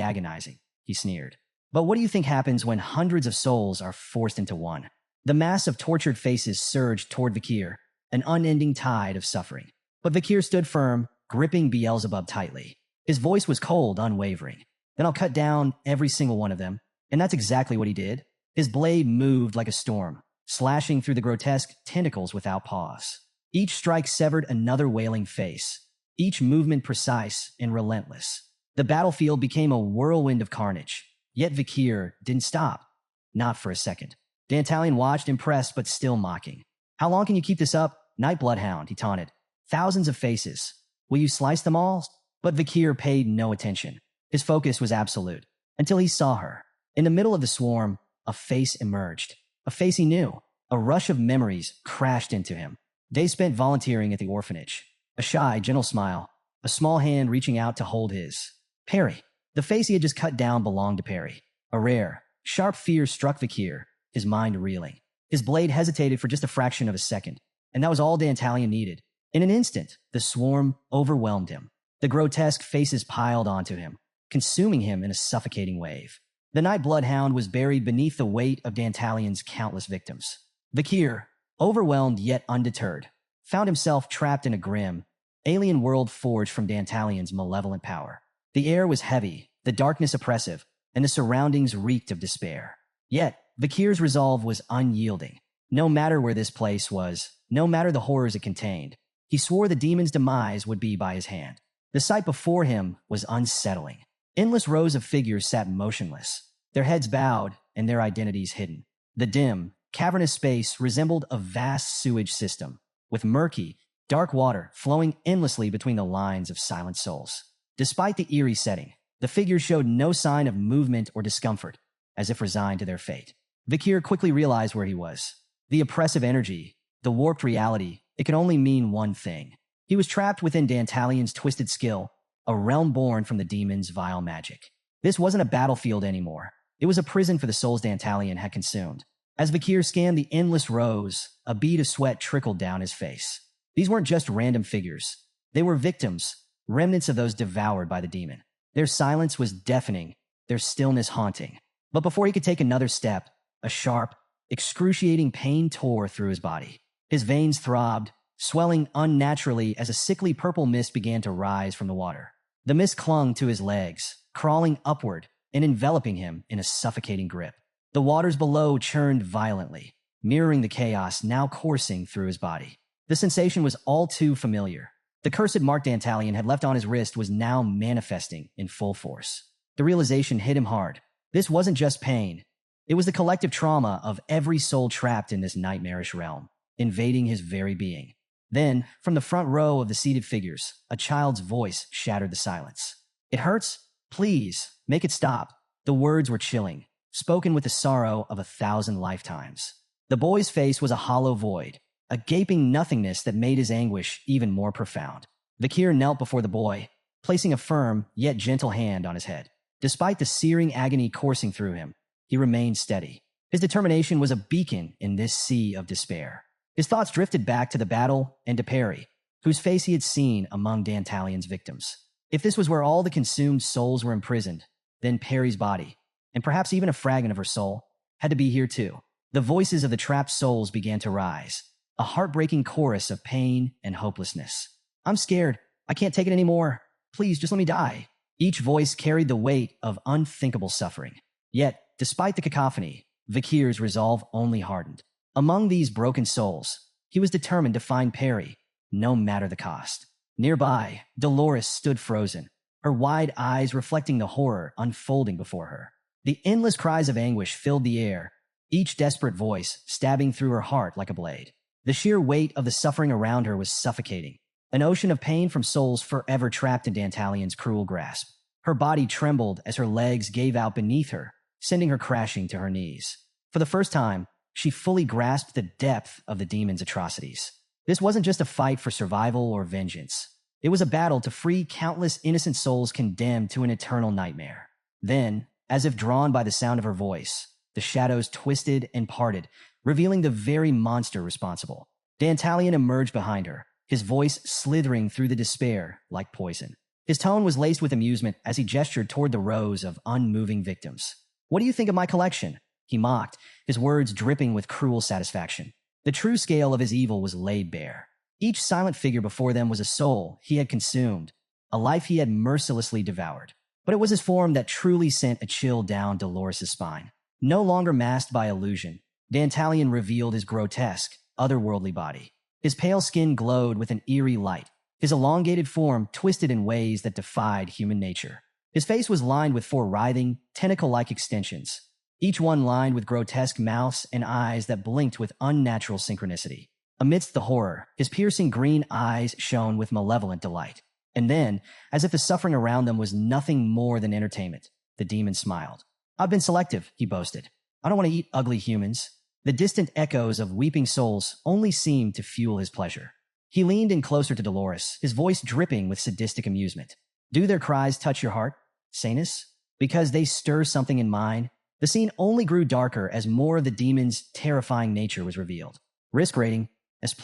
agonizing," he sneered. "But what do you think happens when hundreds of souls are forced into one?" The mass of tortured faces surged toward Vakir, an unending tide of suffering. But Vakir stood firm, gripping Beelzebub tightly. His voice was cold, unwavering. "Then I'll cut down every single one of them." And that's exactly what he did. His blade moved like a storm, slashing through the grotesque tentacles without pause. Each strike severed another wailing face, each movement precise and relentless. The battlefield became a whirlwind of carnage, yet Vakir didn't stop. Not for a second. Dantalion watched, impressed but still mocking. "How long can you keep this up, Night Bloodhound?" he taunted. "Thousands of faces. Will you slice them all?" But Vakir paid no attention. His focus was absolute, until he saw her. In the middle of the swarm, a face emerged. A face he knew. A rush of memories crashed into him. Days spent volunteering at the orphanage. A shy, gentle smile. A small hand reaching out to hold his. Perry. The face he had just cut down belonged to Perry. A rare, sharp fear struck Vakir, his mind reeling. His blade hesitated for just a fraction of a second, and that was all Dantalion needed. In an instant, the swarm overwhelmed him. The grotesque faces piled onto him, consuming him in a suffocating wave. The Night Bloodhound was buried beneath the weight of Dantalion's countless victims. Vakir, overwhelmed yet undeterred, found himself trapped in a grim, alien world forged from Dantalion's malevolent power. The air was heavy, the darkness oppressive, and the surroundings reeked of despair. Yet, Vakir's resolve was unyielding. No matter where this place was, no matter the horrors it contained, he swore the demon's demise would be by his hand. The sight before him was unsettling. Endless rows of figures sat motionless, their heads bowed and their identities hidden. The dim, cavernous space resembled a vast sewage system, with murky, dark water flowing endlessly between the lines of silent souls. Despite the eerie setting, the figures showed no sign of movement or discomfort, as if resigned to their fate. Vakir quickly realized where he was. The oppressive energy, the warped reality, it could only mean one thing. He was trapped within Dantalion's twisted skill, a realm born from the demon's vile magic. This wasn't a battlefield anymore. It was a prison for the souls Dantalion had consumed. As Vakir scanned the endless rows, a bead of sweat trickled down his face. These weren't just random figures. They were victims, remnants of those devoured by the demon. Their silence was deafening, their stillness haunting. But before he could take another step, a sharp, excruciating pain tore through his body. His veins throbbed, swelling unnaturally as a sickly purple mist began to rise from the water. The mist clung to his legs, crawling upward and enveloping him in a suffocating grip. The waters below churned violently, mirroring the chaos now coursing through his body. The sensation was all too familiar. The cursed mark Dantalion had left on his wrist was now manifesting in full force. The realization hit him hard. This wasn't just pain. It was the collective trauma of every soul trapped in this nightmarish realm, invading his very being. Then, from the front row of the seated figures, a child's voice shattered the silence. "It hurts? Please, make it stop." The words were chilling, spoken with the sorrow of 1,000 lifetimes. The boy's face was a hollow void, a gaping nothingness that made his anguish even more profound. Vakir knelt before the boy, placing a firm yet gentle hand on his head. Despite the searing agony coursing through him, he remained steady. His determination was a beacon in this sea of despair. His thoughts drifted back to the battle and to Perry, whose face he had seen among Dantalion's victims. If this was where all the consumed souls were imprisoned, then Perry's body, and perhaps even a fragment of her soul, had to be here too. The voices of the trapped souls began to rise, a heartbreaking chorus of pain and hopelessness. "I'm scared. I can't take it anymore. Please, just let me die." Each voice carried the weight of unthinkable suffering. Yet, despite the cacophony, Vakir's resolve only hardened. Among these broken souls, he was determined to find Perry, no matter the cost. Nearby, Dolores stood frozen, her wide eyes reflecting the horror unfolding before her. The endless cries of anguish filled the air, each desperate voice stabbing through her heart like a blade. The sheer weight of the suffering around her was suffocating, an ocean of pain from souls forever trapped in Dantalion's cruel grasp. Her body trembled as her legs gave out beneath her, sending her crashing to her knees. For the first time, she fully grasped the depth of the demon's atrocities. This wasn't just a fight for survival or vengeance. It was a battle to free countless innocent souls condemned to an eternal nightmare. Then, as if drawn by the sound of her voice, the shadows twisted and parted, revealing the very monster responsible. Dantalion emerged behind her, his voice slithering through the despair like poison. His tone was laced with amusement as he gestured toward the rows of unmoving victims. "What do you think of my collection?" he mocked, his words dripping with cruel satisfaction. The true scale of his evil was laid bare. Each silent figure before them was a soul he had consumed, a life he had mercilessly devoured. But it was his form that truly sent a chill down Dolores' spine. No longer masked by illusion, Dantalion revealed his grotesque, otherworldly body. His pale skin glowed with an eerie light, his elongated form twisted in ways that defied human nature. His face was lined with 4 writhing, tentacle-like extensions, each one lined with grotesque mouths and eyes that blinked with unnatural synchronicity. Amidst the horror, his piercing green eyes shone with malevolent delight. And then, as if the suffering around them was nothing more than entertainment, the demon smiled. "I've been selective," he boasted. "I don't want to eat ugly humans. The distant echoes of weeping souls only seemed to fuel his pleasure. He leaned in closer to Dolores, his voice dripping with sadistic amusement. Do their cries touch your heart, Sanus? Because they stir something in mine? The scene only grew darker as more of the demon's terrifying nature was revealed. Risk rating, S+.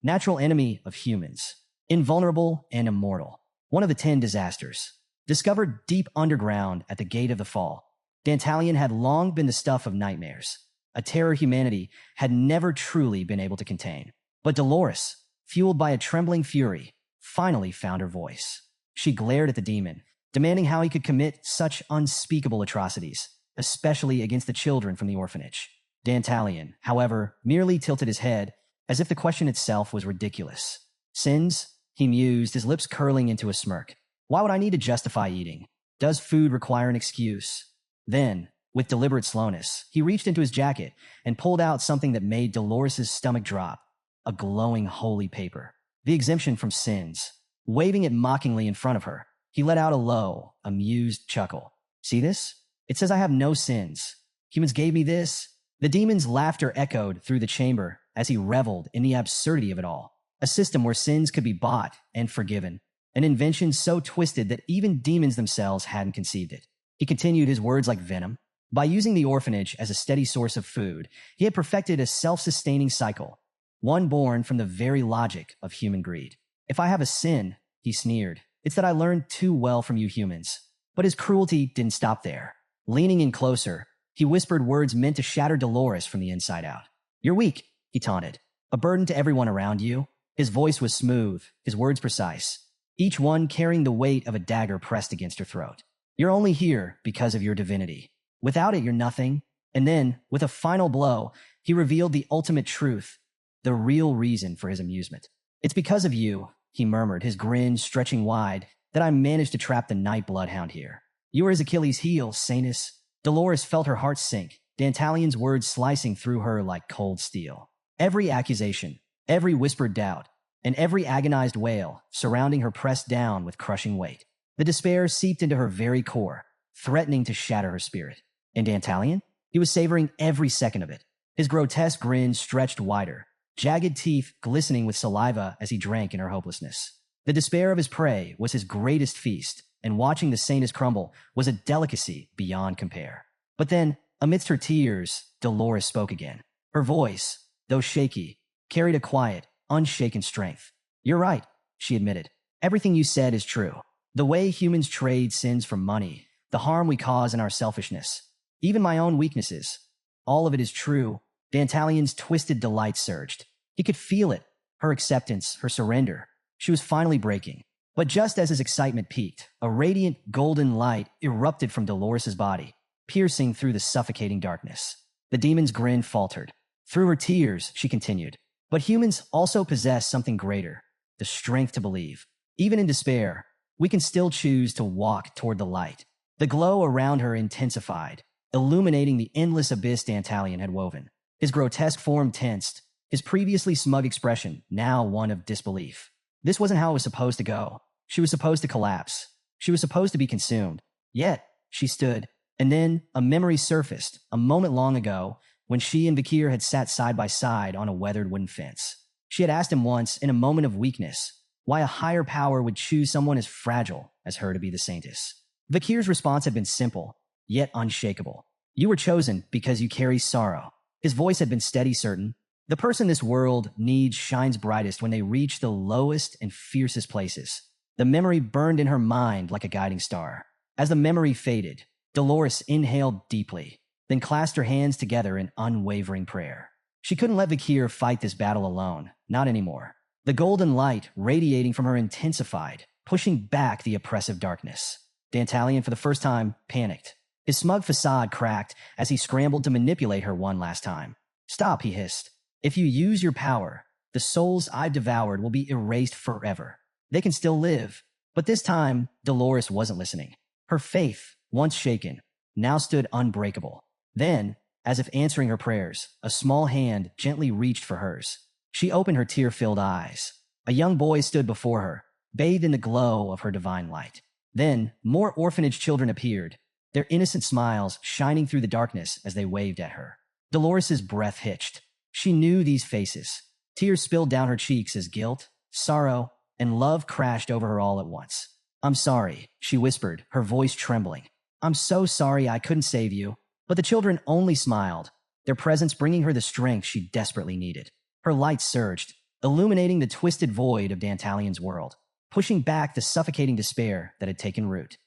Natural enemy of humans. Invulnerable and immortal. One of the 10 disasters. Discovered deep underground at the Gate of the Fall. Dantalion had long been the stuff of nightmares. A terror humanity had never truly been able to contain. But Dolores, fueled by a trembling fury, finally found her voice. She glared at the demon, demanding how he could commit such unspeakable atrocities, especially against the children from the orphanage. Dantalion, however, merely tilted his head, as if the question itself was ridiculous. Sins? He mused, his lips curling into a smirk. Why would I need to justify eating? Does food require an excuse? Then, with deliberate slowness, he reached into his jacket and pulled out something that made Dolores' stomach drop. A glowing holy paper. The exemption from sins. Waving it mockingly in front of her, he let out a low, amused chuckle. See this? It says I have no sins. Humans gave me this. The demon's laughter echoed through the chamber as he reveled in the absurdity of it all. A system where sins could be bought and forgiven. An invention so twisted that even demons themselves hadn't conceived it. He continued his words like venom. By using the orphanage as a steady source of food, he had perfected a self-sustaining cycle, one born from the very logic of human greed. If I have a sin, he sneered, it's that I learned too well from you humans. But his cruelty didn't stop there. Leaning in closer, he whispered words meant to shatter Dolores from the inside out. You're weak, he taunted. A burden to everyone around you. His voice was smooth, his words precise, each one carrying the weight of a dagger pressed against her throat. You're only here because of your divinity. Without it, you're nothing. And then, with a final blow, he revealed the ultimate truth, the real reason for his amusement. It's because of you, he murmured, his grin stretching wide, that I managed to trap the night bloodhound here. You were his Achilles' heel, Sanus. Dolores felt her heart sink, Dantalion's words slicing through her like cold steel. Every accusation, every whispered doubt, and every agonized wail surrounding her pressed down with crushing weight. The despair seeped into her very core, threatening to shatter her spirit. And Dantalion? He was savoring every second of it. His grotesque grin stretched wider, jagged teeth glistening with saliva as he drank in her hopelessness. The despair of his prey was his greatest feast, and watching the Sanus crumble was a delicacy beyond compare. But then, amidst her tears, Dolores spoke again. Her voice, though shaky, carried a quiet, unshaken strength. You're right, she admitted. Everything you said is true. The way humans trade sins for money, the harm we cause in our selfishness, even my own weaknesses. All of it is true. Dantalion's twisted delight surged. He could feel it, her acceptance, her surrender. She was finally breaking. But just as his excitement peaked, a radiant golden light erupted from Dolores' body, piercing through the suffocating darkness. The demon's grin faltered. Through her tears, she continued. But humans also possess something greater, the strength to believe. Even in despair, we can still choose to walk toward the light. The glow around her intensified, illuminating the endless abyss Dantalion had woven. His grotesque form tensed, his previously smug expression now one of disbelief. This wasn't how it was supposed to go. She was supposed to collapse. She was supposed to be consumed. Yet, she stood. And then, a memory surfaced, a moment long ago, when she and Vakir had sat side by side on a weathered wooden fence. She had asked him once, in a moment of weakness, why a higher power would choose someone as fragile as her to be the saintess. Vakir's response had been simple, yet unshakable. You were chosen because you carry sorrow. His voice had been steady, certain. The person this world needs shines brightest when they reach the lowest and fiercest places. The memory burned in her mind like a guiding star. As the memory faded, Dolores inhaled deeply, then clasped her hands together in unwavering prayer. She couldn't let Vakir fight this battle alone, not anymore. The golden light radiating from her intensified, pushing back the oppressive darkness. Dantalion, for the first time, panicked. His smug facade cracked as he scrambled to manipulate her one last time. Stop, he hissed. If you use your power, the souls I've devoured will be erased forever. They can still live. But this time, Dolores wasn't listening. Her faith, once shaken, now stood unbreakable. Then, as if answering her prayers, a small hand gently reached for hers. She opened her tear-filled eyes. A young boy stood before her, bathed in the glow of her divine light. Then, more orphanage children appeared, their innocent smiles shining through the darkness as they waved at her. Dolores's breath hitched. She knew these faces. Tears spilled down her cheeks as guilt, sorrow, and love crashed over her all at once. "I'm sorry," she whispered, her voice trembling. "I'm so sorry I couldn't save you." But the children only smiled, their presence bringing her the strength she desperately needed. Her light surged, illuminating the twisted void of Dantalion's world, pushing back the suffocating despair that had taken root.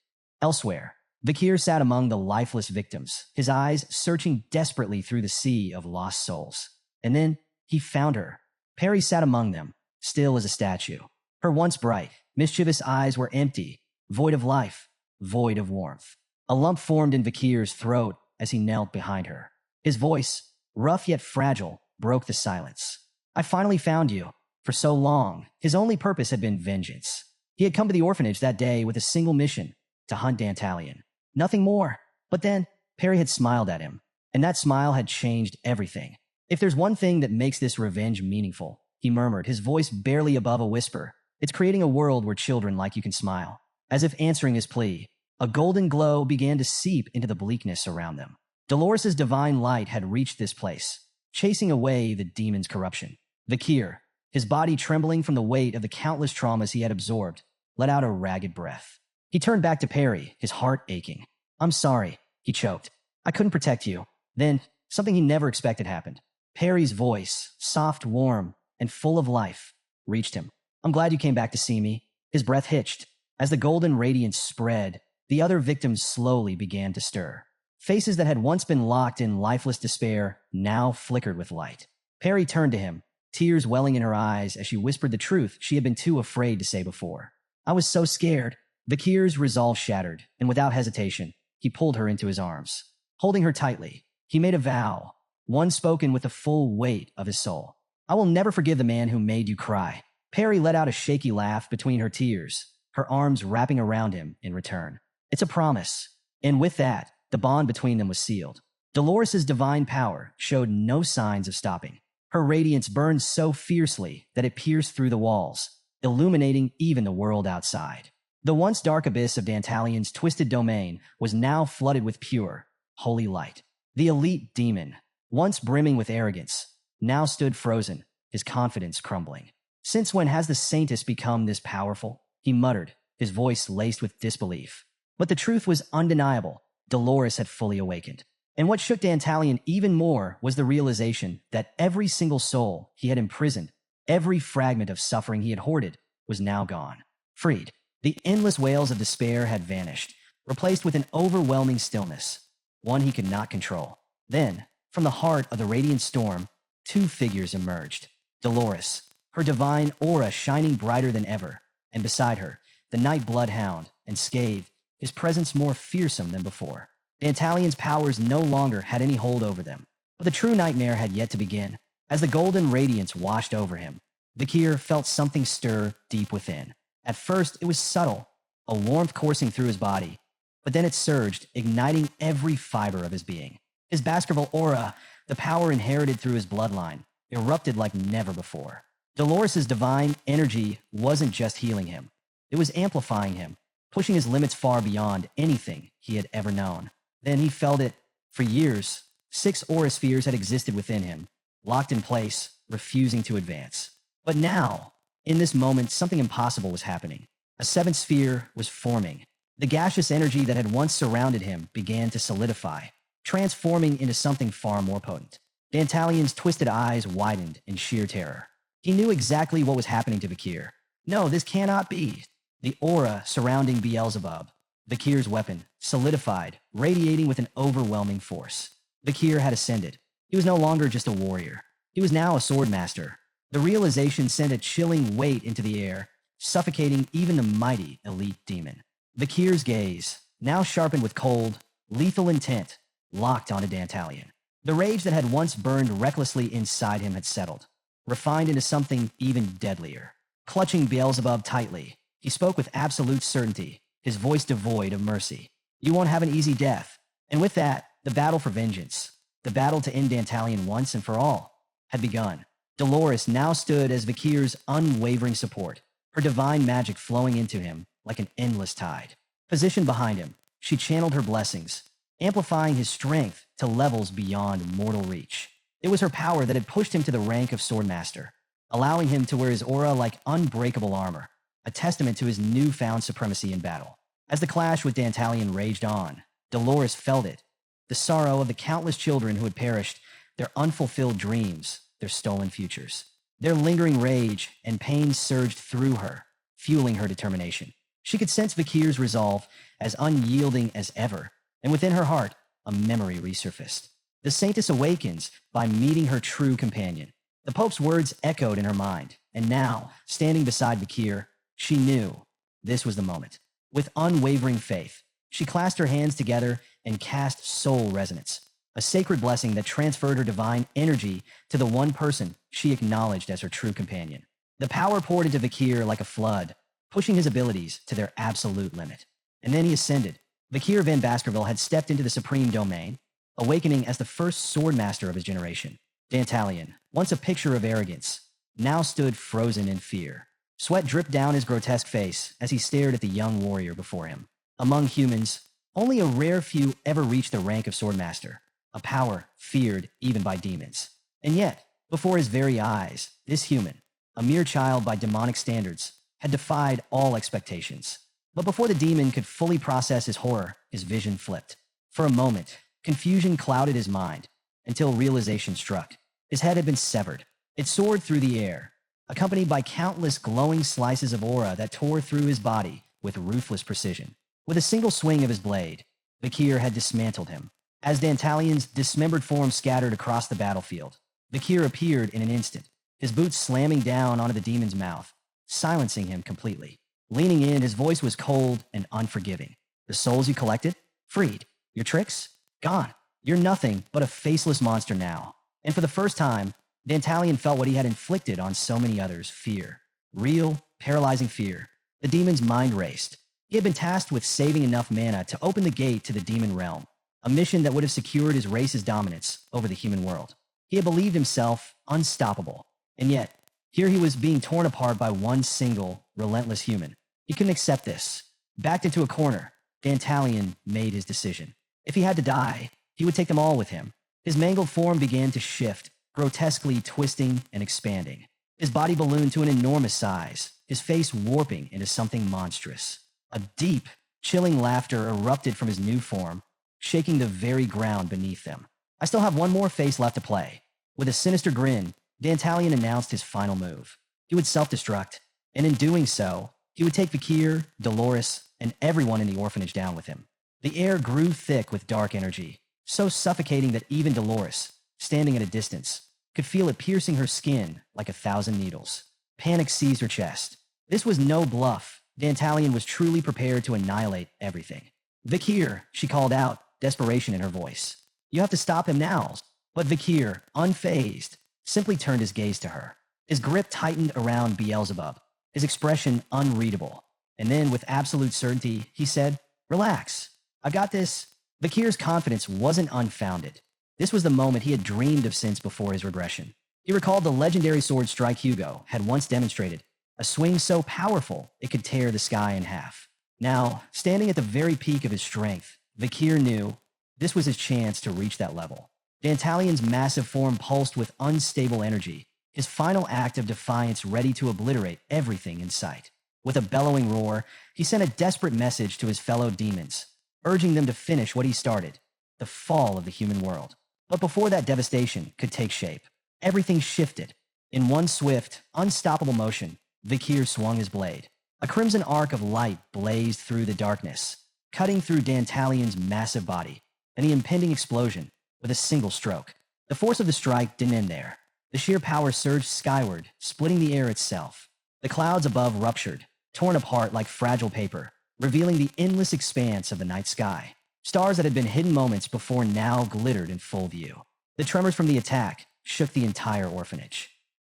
Elsewhere, Vakir sat among the lifeless victims, his eyes searching desperately through the sea of lost souls. And then he found her. Perry sat among them, still as a statue. Her once bright, mischievous eyes were empty, void of life, void of warmth. A lump formed in Vakir's throat as he knelt behind her. His voice, rough yet fragile, broke the silence. "I finally found you." For so long, his only purpose had been vengeance. He had come to the orphanage that day with a single mission, to hunt Dantalion. Nothing more. But then, Perry had smiled at him, and that smile had changed everything. "If there's one thing that makes this revenge meaningful," he murmured, his voice barely above a whisper, "it's creating a world where children like you can smile." As if answering his plea, a golden glow began to seep into the bleakness around them. Dolores's divine light had reached this place, chasing away the demon's corruption. Vakir, his body trembling from the weight of the countless traumas he had absorbed, let out a ragged breath. He turned back to Perry, his heart aching. "I'm sorry," he choked. "I couldn't protect you." Then, something he never expected happened. Perry's voice, soft, warm, and full of life, reached him. "I'm glad you came back to see me." His breath hitched. As the golden radiance spread, the other victims slowly began to stir. Faces that had once been locked in lifeless despair now flickered with light. Perry turned to him, tears welling in her eyes as she whispered the truth she had been too afraid to say before. "I was so scared." Vakir's resolve shattered, and without hesitation, he pulled her into his arms. Holding her tightly, he made a vow, one spoken with the full weight of his soul. "I will never forgive the man who made you cry." Perry let out a shaky laugh between her tears, her arms wrapping around him in return. "It's a promise." And with that, the bond between them was sealed. Dolores's divine power showed no signs of stopping. Her radiance burned so fiercely that it pierced through the walls, illuminating even the world outside. The once dark abyss of Dantalion's twisted domain was now flooded with pure, holy light. The elite demon, once brimming with arrogance, now stood frozen, his confidence crumbling. "Since when has the Saintess become this powerful?" he muttered, his voice laced with disbelief. But the truth was undeniable. Dolores had fully awakened. And what shook Dantalion even more was the realization that every single soul he had imprisoned, every fragment of suffering he had hoarded, was now gone. Freed. The endless wails of despair had vanished, replaced with an overwhelming stillness, one he could not control. Then, from the heart of the radiant storm, two figures emerged. Dolores, her divine aura shining brighter than ever, and beside her, the night blood hound, and Scathe, his presence more fearsome than before. Dantalion's powers no longer had any hold over them, but the true nightmare had yet to begin. As the golden radiance washed over him, Vakir felt something stir deep within. At first, it was subtle, a warmth coursing through his body, but then it surged, igniting every fiber of his being. His Baskerville aura, the power inherited through his bloodline, erupted like never before. Dolores's divine energy wasn't just healing him. It was amplifying him, pushing his limits far beyond anything he had ever known. Then he felt it. For years, 6 aura spheres had existed within him, locked in place, refusing to advance. But now, in this moment, something impossible was happening. A 7th sphere was forming. The gaseous energy that had once surrounded him began to solidify, transforming into something far more potent. Dantalion's twisted eyes widened in sheer terror. He knew exactly what was happening to Vakir. No, this cannot be. The aura surrounding Beelzebub, Vakir's weapon, solidified, radiating with an overwhelming force. Vakir had ascended. He was no longer just a warrior. He was now a Swordmaster. The realization sent a chilling weight into the air, suffocating even the mighty elite demon. Vakir's gaze, now sharpened with cold, lethal intent, locked onto Dantalion. The rage that had once burned recklessly inside him had settled, refined into something even deadlier. Clutching Beelzebub tightly, he spoke with absolute certainty, his voice devoid of mercy. "You won't have an easy death." And with that, the battle for vengeance, the battle to end Dantalion once and for all, had begun. Dolores now stood as Vakir's unwavering support, her divine magic flowing into him like an endless tide. Positioned behind him, she channeled her blessings, amplifying his strength to levels beyond mortal reach. It was her power that had pushed him to the rank of Swordmaster, allowing him to wear his aura like unbreakable armor, a testament to his newfound supremacy in battle. As the clash with Dantalion raged on, Dolores felt it, the sorrow of the countless children who had perished, their unfulfilled dreams, their stolen futures. Their lingering rage and pain surged through her, fueling her determination. She could sense Vakir's resolve as unyielding as ever, and within her heart, a memory resurfaced. The Saintess awakens by meeting her true companion. The Pope's words echoed in her mind, and now, standing beside Vakir, she knew this was the moment. With unwavering faith, she clasped her hands together and cast soul resonance, a sacred blessing that transferred her divine energy to the one person she acknowledged as her true companion. The power poured into Vakir like a flood, pushing his abilities to their absolute limit. And then he ascended. Vakir van Baskerville had stepped into the supreme domain, awakening as the first swordmaster of his generation. Dantalion, once a picture of arrogance, now stood frozen in fear. Sweat dripped down his grotesque face as he stared at the young warrior before him. Among humans, only a rare few ever reached the rank of swordmaster, a power feared even by demons. And yet, before his very eyes, this human, a mere child by demonic standards, had defied all expectations. But before the demon could fully process his horror, his vision flipped. For a moment, confusion clouded his mind, until realization struck. His head had been severed. It soared through the air, accompanied by countless glowing slices of aura that tore through his body with ruthless precision. With a single swing of his blade, Vakir had dismantled him. As Dantalion's dismembered form scattered across the battlefield, Vakir appeared in an instant, his boots slamming down onto the demon's mouth, silencing him completely. Leaning in, his voice was cold and unforgiving. The souls you collected? Freed. Your tricks? Gone. You're nothing but a faceless monster now. And for the first time, Dantalion felt what he had inflicted on so many others, fear. Real, paralyzing fear. The demon's mind raced. He had been tasked with saving enough mana to open the gate to the demon realm, a mission that would have secured his race's dominance over the human world. He had believed himself unstoppable, and yet, here he was being torn apart by one single, relentless human. He couldn't accept this. Backed into a corner, Dantalion made his decision. If he had to die, he would take them all with him. His mangled form began to shift, grotesquely twisting and expanding. His body ballooned to an enormous size, his face warping into something monstrous. A deep, chilling laughter erupted from his new form, shaking the very ground beneath them. I still have one more face left to play. With a sinister grin, Dantalion announced his final move. He would self-destruct, and in doing so, he would take Vakir, Dolores, and everyone in the orphanage down with him. The air grew thick with dark energy, so suffocating that even Dolores, standing at a distance, could feel it piercing her skin like 1,000 needles. Panic seized her chest. This was no bluff. Dantalion was truly prepared to annihilate everything. Vakir, she called out, desperation in her voice. You have to stop him now. But Vakir, unfazed, simply turned his gaze to her. His grip tightened around Beelzebub, his expression unreadable. And then, with absolute certainty, he said, Relax. I got this. Vakir's confidence wasn't unfounded. This was the moment he had dreamed of since before his regression. He recalled the legendary sword strike Hugo had once demonstrated, a swing so powerful it could tear the sky in half. Now, standing at the very peak of his strength, Vakir knew this was his chance to reach that level. Dantalion's massive form pulsed with unstable energy, his final act of defiance ready to obliterate everything in sight. With a bellowing roar, he sent a desperate message to his fellow demons, urging them to finish what he started, the fall of the human world. But before that devastation could take shape, everything shifted. In one swift, unstoppable motion, Vakir swung his blade. A crimson arc of light blazed through the darkness, cutting through Dantalion's massive body, and the impending explosion with a single stroke. The force of the strike didn't end there. The sheer power surged skyward, splitting the air itself. The clouds above ruptured, torn apart like fragile paper, revealing the endless expanse of the night sky. Stars that had been hidden moments before now glittered in full view. The tremors from the attack shook the entire orphanage.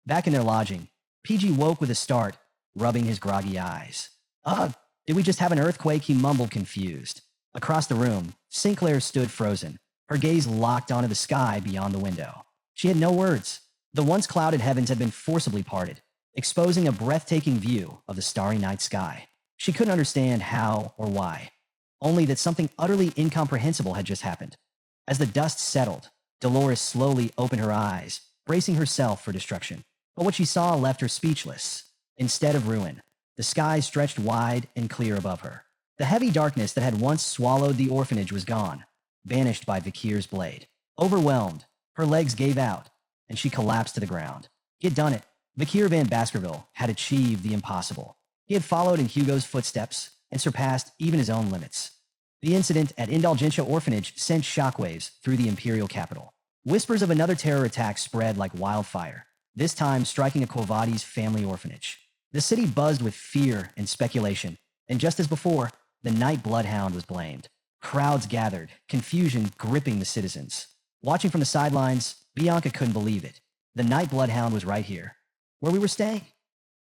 Back in their lodging, PG woke with a start, rubbing his groggy eyes. Did we just have an earthquake? He mumbled, confused. Across the room, Sinclair stood frozen, her gaze locked onto the sky beyond the window. She had no words. The once clouded heavens had been forcibly parted, exposing a breathtaking view of the starry night sky. She couldn't understand how or why. only that something utterly incomprehensible had just happened. As the dust settled, Dolores slowly opened her eyes, bracing herself for destruction. But what she saw left her speechless. Instead of ruin, the sky stretched wide and clear above her. The heavy darkness that had once swallowed the orphanage was gone, banished by Vakir's blade. Overwhelmed, her legs gave out, and she collapsed to the ground. He had done it. Vakir van Baskerville had achieved the impossible. He had followed in Hugo's footsteps and surpassed even his own limits. The incident at Indulgentia Orphanage sent shockwaves through the imperial capital. Whispers of another terror attack spread like wildfire, this time striking a Quo Vadis family orphanage. The city buzzed with fear and speculation, and just as before, the Night Bloodhound was blamed. Crowds gathered, confusion gripping the citizens. Watching from the sidelines, Bianca couldn't believe it. The Night Bloodhound was right here, where we were staying.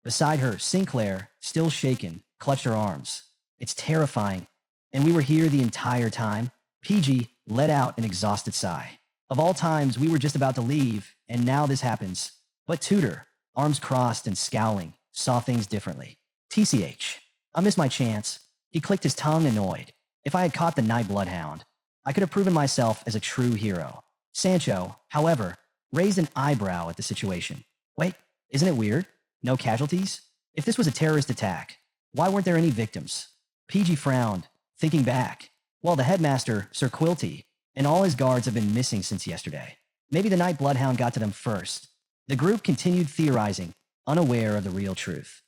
Beside her, Sinclair, still shaken, clutched her arms. It's terrifying. And we were here the entire time? PG let out an exhausted sigh. Of all times, we were just about to leave, and now this happens. But Tudor, arms crossed and scowling, saw things differently. TCH. I missed my chance. He clicked his tongue, annoyed. If I had caught the Night Bloodhound, I could have proven myself as a true hero. Sancho, however, raised an eyebrow at the situation. Wait, isn't it weird? No casualties? If this was a terrorist attack, why weren't there any victims? PG frowned, thinking back. Well, the headmaster, Sir Quilty, and all his guards have been missing since yesterday. Maybe the Night Bloodhound got to them first. The group continued theorizing, unaware of the real truth.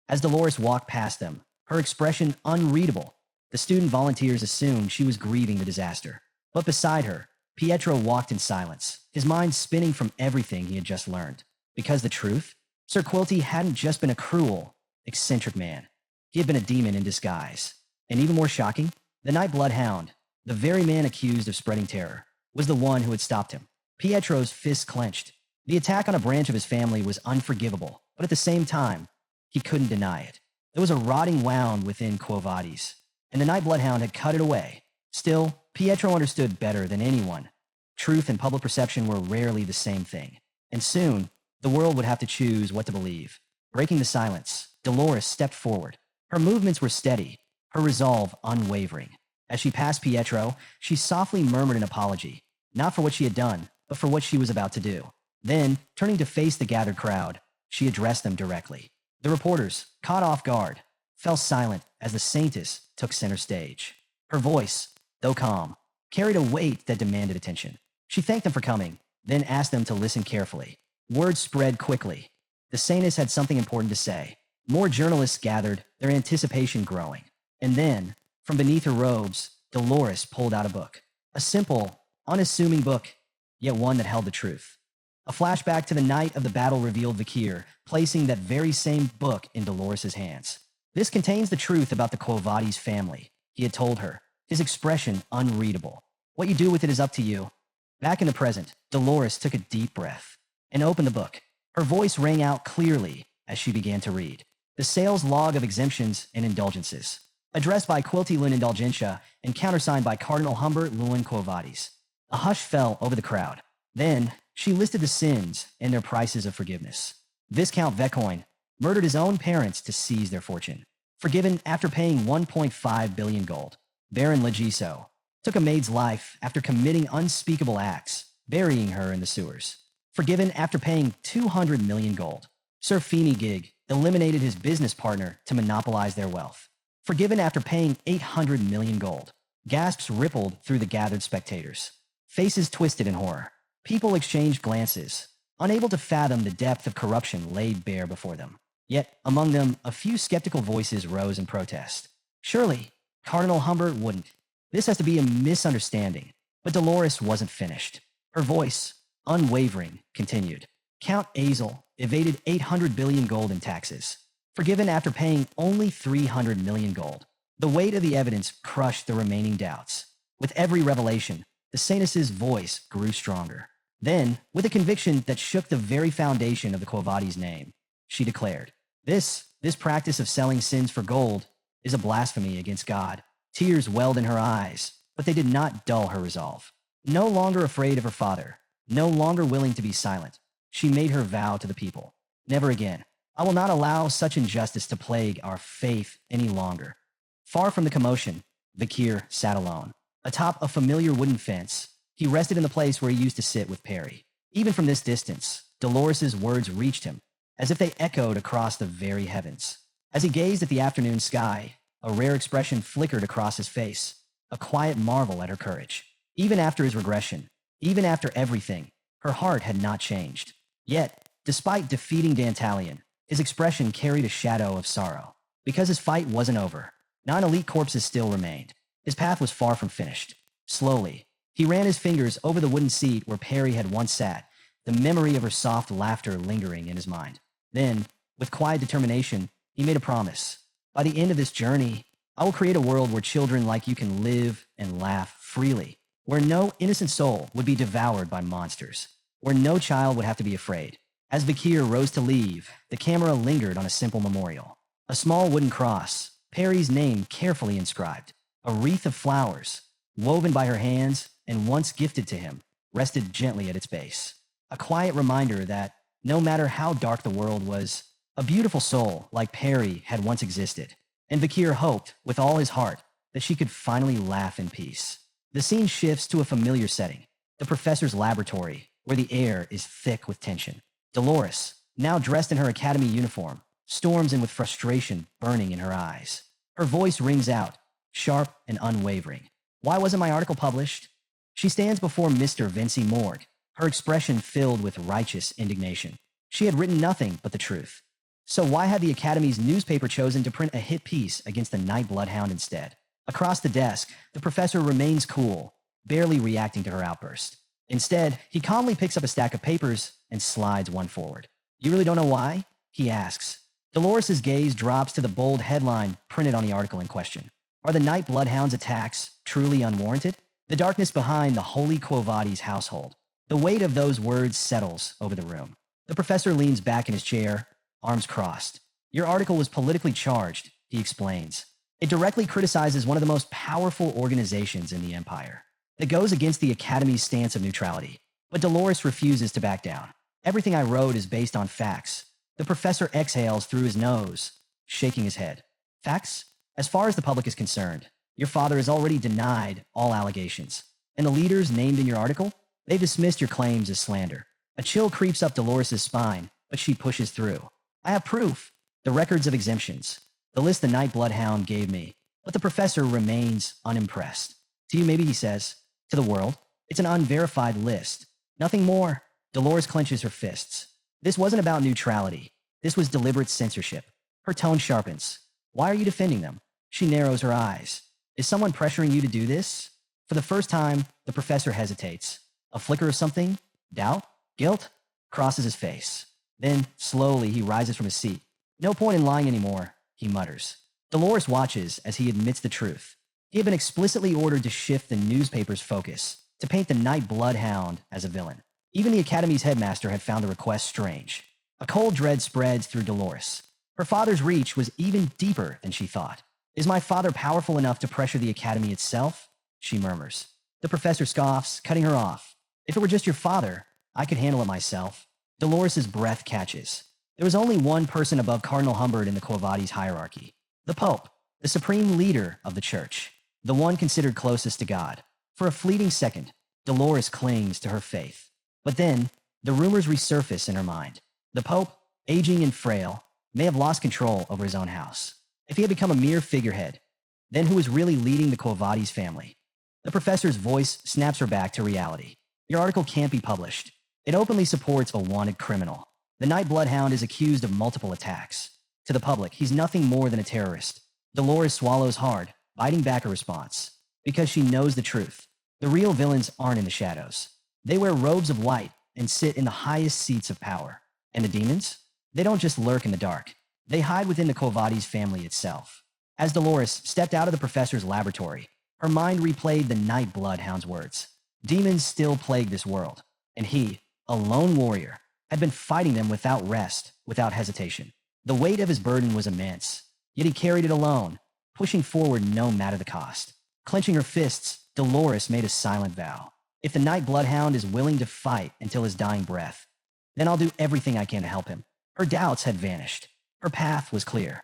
As Dolores walked past them, her expression unreadable, the student volunteers assumed she was grieving the disaster. But beside her, Pietro walked in silence, his mind spinning from everything he had just learned. Because the truth? Sir Quilty hadn't just been a cruel, eccentric man. He had been a demon in disguise. And even more shocking, the Night Bloodhound, the very man accused of spreading terror, was the one who had stopped him. Pietro's fists clenched. The attack on a branch of his family was unforgivable, but at the same time, he couldn't deny it. There was a rotting wound within Quo Vadis, and the Night Bloodhound had cut it away. Still, Pietro understood better than anyone. Truth and public perception were rarely the same thing, and soon, the world would have to choose what to believe. Breaking the silence, Dolores stepped forward. Her movements were steady, her resolve unwavering. As she passed Pietro, she softly murmured an apology, not for what she had done, but for what she was about to do. Then, turning to face the gathered crowd, she addressed them directly. The reporters, caught off guard, fell silent as the Saintess took center stage. Her voice, though calm, carried a weight that demanded attention. She thanked them for coming, then asked them to listen carefully. Word spread quickly. The Saintess had something important to say. More journalists gathered, their anticipation growing. And then, from beneath her robes, Dolores pulled out a book. A simple, unassuming book, yet one that held the truth. A flashback to the night of the battle revealed Vakir, placing that very same book in Dolores' hands. This contains the truth about the Quo Vadis family, he had told her, his expression unreadable. What you do with it is up to you. Back in the present, Dolores took a deep breath and opened the book. Her voice rang out clearly as she began to read. The sales log of exemptions and indulgences, addressed by Quilty Lun Indulgentia and countersigned by Cardinal Humbert Lewin Quo Vadis. A hush fell over the crowd. Then, she listed the sins and their prices of forgiveness. Viscount Vecoin murdered his own parents to seize their fortune. Forgiven after paying 1.5 billion gold. Baron Legiso took a maid's life after committing unspeakable acts, burying her in the sewers. Forgiven after paying 200 million gold. Sir Feeney Gig eliminated his business partner to monopolize their wealth. Forgiven after paying 800 million gold. Gasps rippled through the gathered spectators. Faces twisted in horror. People exchanged glances, unable to fathom the depth of corruption laid bare before them. Yet, among them, a few skeptical voices rose in protest. Surely, Cardinal Humbert wouldn't. This has to be a misunderstanding. But Dolores wasn't finished. Her voice, unwavering, continued. Count Azel evaded 800 billion gold in taxes, forgiven after paying only 300 million gold. The weight of the evidence crushed the remaining doubts. With every revelation, the Saintess's voice grew stronger. Then, with a conviction that shook the very foundation of the Quo Vadis name, she declared, This practice of selling sins for gold is a blasphemy against God. Tears welled in her eyes, but they did not dull her resolve. No longer afraid of her father, no longer willing to be silent, she made her vow to the people. Never again. I will not allow such injustice to plague our faith any longer. Far from the commotion, Vakir sat alone. Atop a familiar wooden fence, he rested in the place where he used to sit with Perry. Even from this distance, Dolores's words reached him, as if they echoed across the very heavens. As he gazed at the afternoon sky, a rare expression flickered across his face, a quiet marvel at her courage. Even after his regression, even after everything, her heart had not changed. Yet, despite defeating Dantalion, his expression carried a shadow of sorrow. Because his fight wasn't over, 9 elite corpses still remained. His path was far from finished. Slowly, he ran his fingers over the wooden seat where Perry had once sat, the memory of her soft laughter lingering in his mind. Then, with quiet determination, he made a promise. By the end of this journey, I will create a world where children like you can live and laugh freely, where no innocent soul would be devoured by monsters, where no child would have to be afraid. As Vakir rose to leave, the camera lingered on a simple memorial. A small wooden cross, Perry's name carefully inscribed, a wreath of flowers, woven by her hands and once gifted to him, rested gently at its base. A quiet reminder that, no matter how dark the world was, a beautiful soul like Perry had once existed. And Vakir hoped, with all his heart, that she could finally laugh in peace. The scene shifts to a familiar setting, the professor's laboratory, where the air is thick with tension. Dolores, now dressed in her academy uniform, storms in with frustration burning in her eyes. Her voice rings out, sharp and unwavering. Why wasn't my article published? She stands before Mr. Vinci Morg, her expression filled with righteous indignation. She had written nothing but the truth. So why had the Academy's newspaper chosen to print a hit piece against the Night Bloodhound instead? Across the desk, the professor remains cool, barely reacting to her outburst. Instead, he calmly picks up a stack of papers and slides one forward. You really don't know why? He asks. Dolores's gaze drops to the bold headline printed on the article in question. Are the Night Bloodhound's attacks truly unwarranted? The darkness behind the Holy Quo Vadis household. The weight of those words settles over the room. The professor leans back in his chair, arms crossed. Your article was politically charged, he explains. It directly criticizes one of the most powerful organizations in the Empire. It goes against the Academy's stance of neutrality. But Dolores refuses to back down. Everything I wrote is based on facts. The professor exhales through his nose, shaking his head. Facts? As far as the public is concerned, your father has already denied all allegations. And the leaders named in your article? They've dismissed your claims as slander. A chill creeps up Dolores's spine, but she pushes through. I have proof. The records of exemptions. The list the Night Bloodhound gave me. But the professor remains unimpressed. To you, maybe, he says. To the world, it's an unverified list. Nothing more. Dolores clenches her fists. This wasn't about neutrality. This was deliberate censorship. Her tone sharpens. Why are you defending them? She narrows her eyes. Is someone pressuring you to do this? For the first time, the professor hesitates. A flicker of something? Doubt? Guilt? Crosses his face. Then, slowly, he rises from his seat. No point in lying anymore, he mutters. Dolores watches as he admits the truth. He had been explicitly ordered to shift the newspaper's focus, to paint the Night Bloodhound as a villain. Even the Academy's headmaster had found the request strange. A cold dread spreads through Dolores. Her father's reach was even deeper than she thought. Is my father powerful enough to pressure the Academy itself? She murmurs. The professor scoffs, cutting her off. If it were just your father, I could handle it myself. Dolores's breath catches. There was only one person above Cardinal Humbert in the Quo Vadis hierarchy. The Pope, the supreme leader of the Church, the one considered closest to God. For a fleeting second, Dolores clings to her faith. But then, the rumors resurface in her mind. The Pope, aging and frail, may have lost control over his own house. If he had become a mere figurehead, then who was really leading the Quo Vadis family? The professor's voice snaps her back to reality. Your article can't be published. It openly supports a wanted criminal. The Night Bloodhound is accused of multiple attacks. To the public, he's nothing more than a terrorist. Dolores swallows hard, biting back a response. Because she knows the truth. The real villains aren't in the shadows. They wear robes of white and sit in the highest seats of power. And the demons? They don't just lurk in the dark. They hide within the Quo Vadis family itself. As Dolores stepped out of the professor's laboratory, her mind replayed the Night Bloodhound's words. Demons still plague this world, and he, a lone warrior, had been fighting them without rest, without hesitation. The weight of his burden was immense, yet he carried it alone, pushing forward no matter the cost. Clenching her fists, Dolores made a silent vow. If the Night Bloodhound is willing to fight until his dying breath, then I'll do everything I can to help him. Her doubts had vanished. Her path was clear.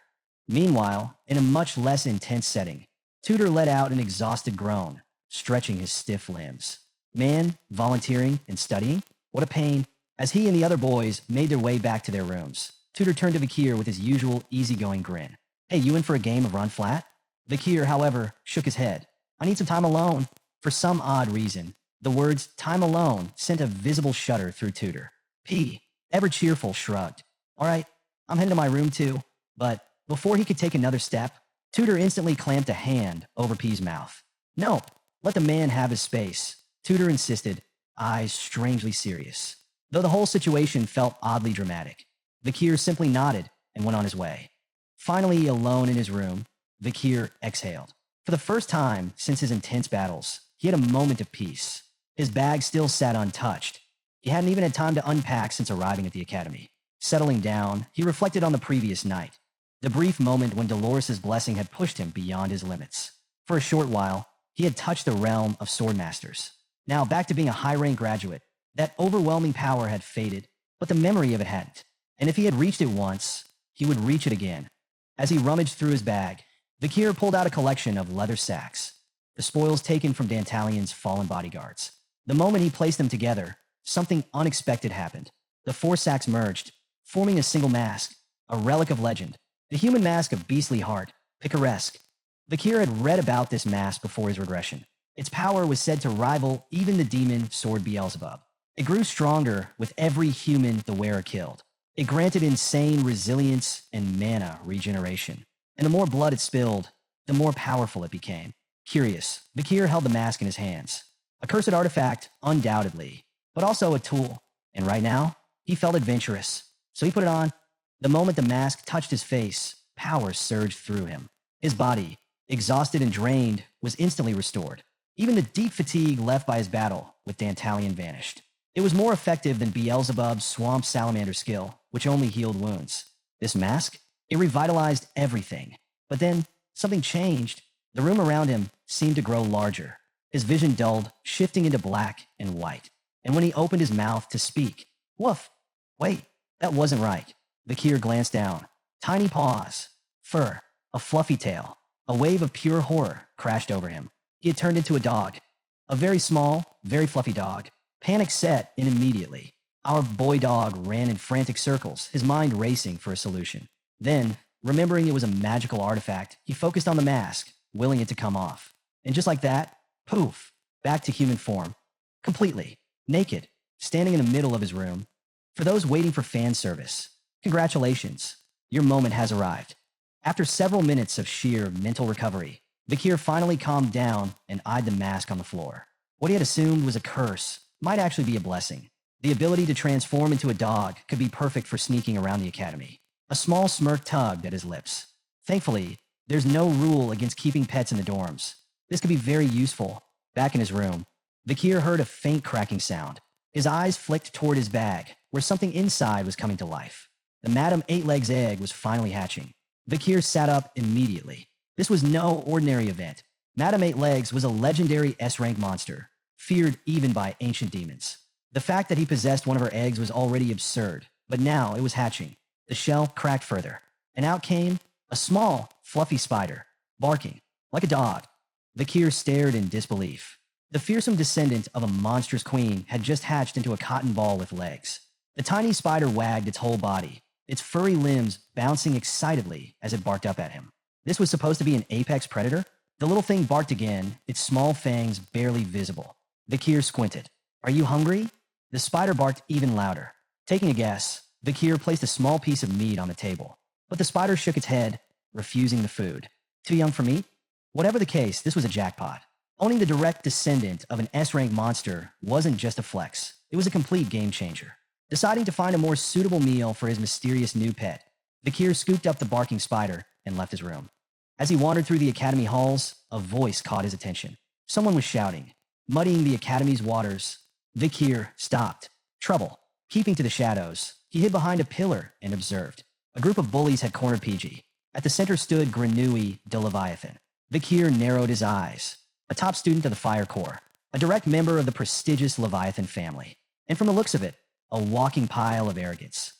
Meanwhile, in a much less intense setting, Tudor let out an exhausted groan, stretching his stiff limbs. Man, volunteering and studying? What a pain. As he and the other boys made their way back to their rooms, Tudor turned to Vakir with his usual easygoing grin. Hey, you in for a game of Run Flat? Vakir, however, shook his head. I need some time alone. For some odd reason, the words time alone sent a visible shudder through Tudor. P, ever cheerful, shrugged. All right, I'm heading to my room too. But before he could take another step, Tudor instantly clamped a hand over P's mouth. No, let the man have his space, Tudor insisted, eyes strangely serious. Though the whole situation felt oddly dramatic, Vakir simply nodded and went on his way. Finally alone in his room, Vakir exhaled. For the first time since his intense battles, he had a moment of peace. His bag still sat untouched. He hadn't even had time to unpack since arriving at the academy. Settling down, he reflected on the previous night, the brief moment when Dolores' blessing had pushed him beyond his limits. For a short while, he had touched the realm of Swordmasters. Now back to being a high-rank graduate, that overwhelming power had faded, but the memory of it hadn't. And if he had reached it once, he would reach it again. As he rummaged through his bag, Vakir pulled out a collection of leather sacks, the spoils taken from Dantalion's fallen bodyguards. The moment he placed them together, something unexpected happened. The 4 sacks merged, forming a single mask, a relic of legend, the human mask of Beastly Heart, picaresque. Vakir had read about this mask before his regression. Its power was said to rival even the demon sword Beelzebub. It grew stronger with every human the wearer killed. It granted insane resilience and mana regeneration. And the more blood it spilled, the more powerful it became. Curious, Vakir held the mask in his hands. A cursed artifact, undoubtedly, but also a tool. And right now, he felt adventurous. So he put it on. The moment the mask touched his face, power surged through him. His body, exhausted and drained, was instantly restored. Even the deep fatigue left by his battle with Dantalion vanished. It was more effective than Beelzebub's swamp salamander skill, which only healed wounds. This mask? It revitalized everything. But then, something changed. The room around him seemed to grow larger. His vision dulled, shifting into black and white. And when he opened his mouth to speak, woof! Wait, that wasn't right. Vakir glanced down. Tiny paws, fur, a fluffy tail. A wave of pure horror crashed over him. He had turned into a dog. A very small, very fluffy dog. Panic set in immediately. Our boy dog ran in frantic circles, his mind racing for a solution. Then, remembering it was a magical artifact, he focused on the mask, willing it to come off. And just like that, poof, back to human form. Completely, naked, standing in the middle of his room. For those waiting for fan service, congratulations, your moment has arrived. After several minutes of sheer mental recovery, Vakir finally calmed down and eyed the mask on the floor. What he had assumed was a curse might actually be a blessing. The ability to transform into a dog could be perfect for sneaking around the academy. A small smirk tugged at his lips. Thankfully, there's no rule against keeping pets in the dorms. This could be very useful. Back in his room, Vakir heard a faint cracking sound. His eyes flicked toward his bag, where something inside was coming to life. The Madam Eight-Legs egg was finally hatching. Vakir sat up immediately. This was no ordinary event. Madam Eight-Legs was a legendary S-rank monster, feared even by ancient demons. The fact that he possessed one of her eggs was already absurd, but now it was hatching. The shell cracked further, and out came a small, fluffy spider, barking like a dog. Vakir stared in disbelief. The fearsome descendant of a monstrous queen had just hatched into a cotton ball with legs. The tiny spider wagged its whole body, its furry limbs bouncing excitedly as it barked up at him. This was supposed to be an apex predator? The little thing barked again, its small fangs barely visible. Vakir squinted. Are you hungry? The spider barked even louder. Taking a guess, Vakir placed a small piece of meat on the table. But the spider shook its head, refusing the food. Too young for meat? Whatever the case, this was a jackpot. Owning the direct descendant of an S-rank monster wasn't just a flex. It was a complete game changer. Deciding to find a more suitable meal for his mysterious new pet, Vakir scooped up the barking spider and left his room. As he wandered through the academy halls, a voice caught his attention. Someone was shouting, muddying the academy's waters. Vakir stopped. Trouble. Keeping to the shadows, he hid behind a pillar and observed. A group of bullies had cornered PG. At the center stood Granui de Leviathan. Vakir narrowed his eyes. A top student of the Fire Corps, a direct member of the prestigious Leviathan family. And from the looks of it, a walking pile of arrogance.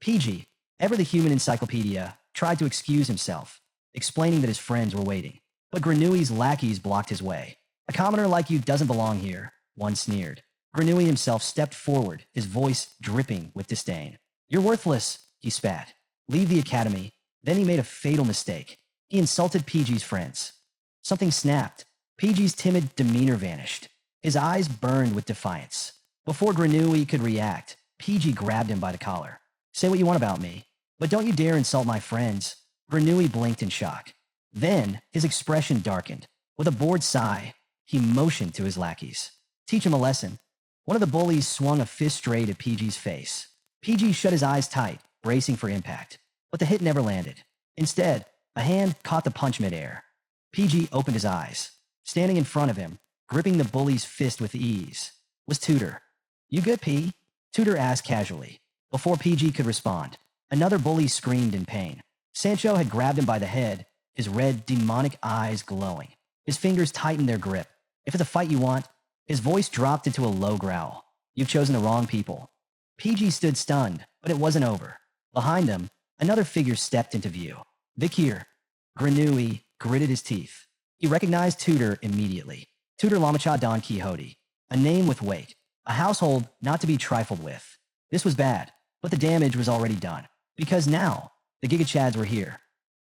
PG, ever the human encyclopedia, tried to excuse himself, explaining that his friends were waiting. but Granui's lackeys blocked his way. "A commoner like you doesn't belong here," one sneered. Granui himself stepped forward, his voice dripping with disdain. "You're worthless," he spat. "Leave the academy." Then he made a fatal mistake. He insulted PG's friends. Something snapped. PG's timid demeanor vanished. His eyes burned with defiance. Before Granui could react, PG grabbed him by the collar. "Say what you want about me, but don't you dare insult my friends." Granui blinked in shock. Then his expression darkened. With a bored sigh, he motioned to his lackeys. "Teach him a lesson." One of the bullies swung a fist straight at PG's face. PG shut his eyes tight, bracing for impact. But the hit never landed. Instead, a hand caught the punch midair. PG opened his eyes. Standing in front of him, gripping the bully's fist with ease, was Tudor. "You good, P?" Tudor asked casually. Before PG could respond, another bully screamed in pain. Sancho had grabbed him by the head, his red, demonic eyes glowing. His fingers tightened their grip. "If it's a fight you want..." His voice dropped into a low growl. "You've chosen the wrong people." PG stood stunned, but it wasn't over. Behind him, another figure stepped into view. Vakir. Granui gritted his teeth. He recognized Tudor immediately. Tudor Lamacha Don Quixote. A name with weight. A household not to be trifled with. This was bad, but the damage was already done. Because now, the Gigachads were here.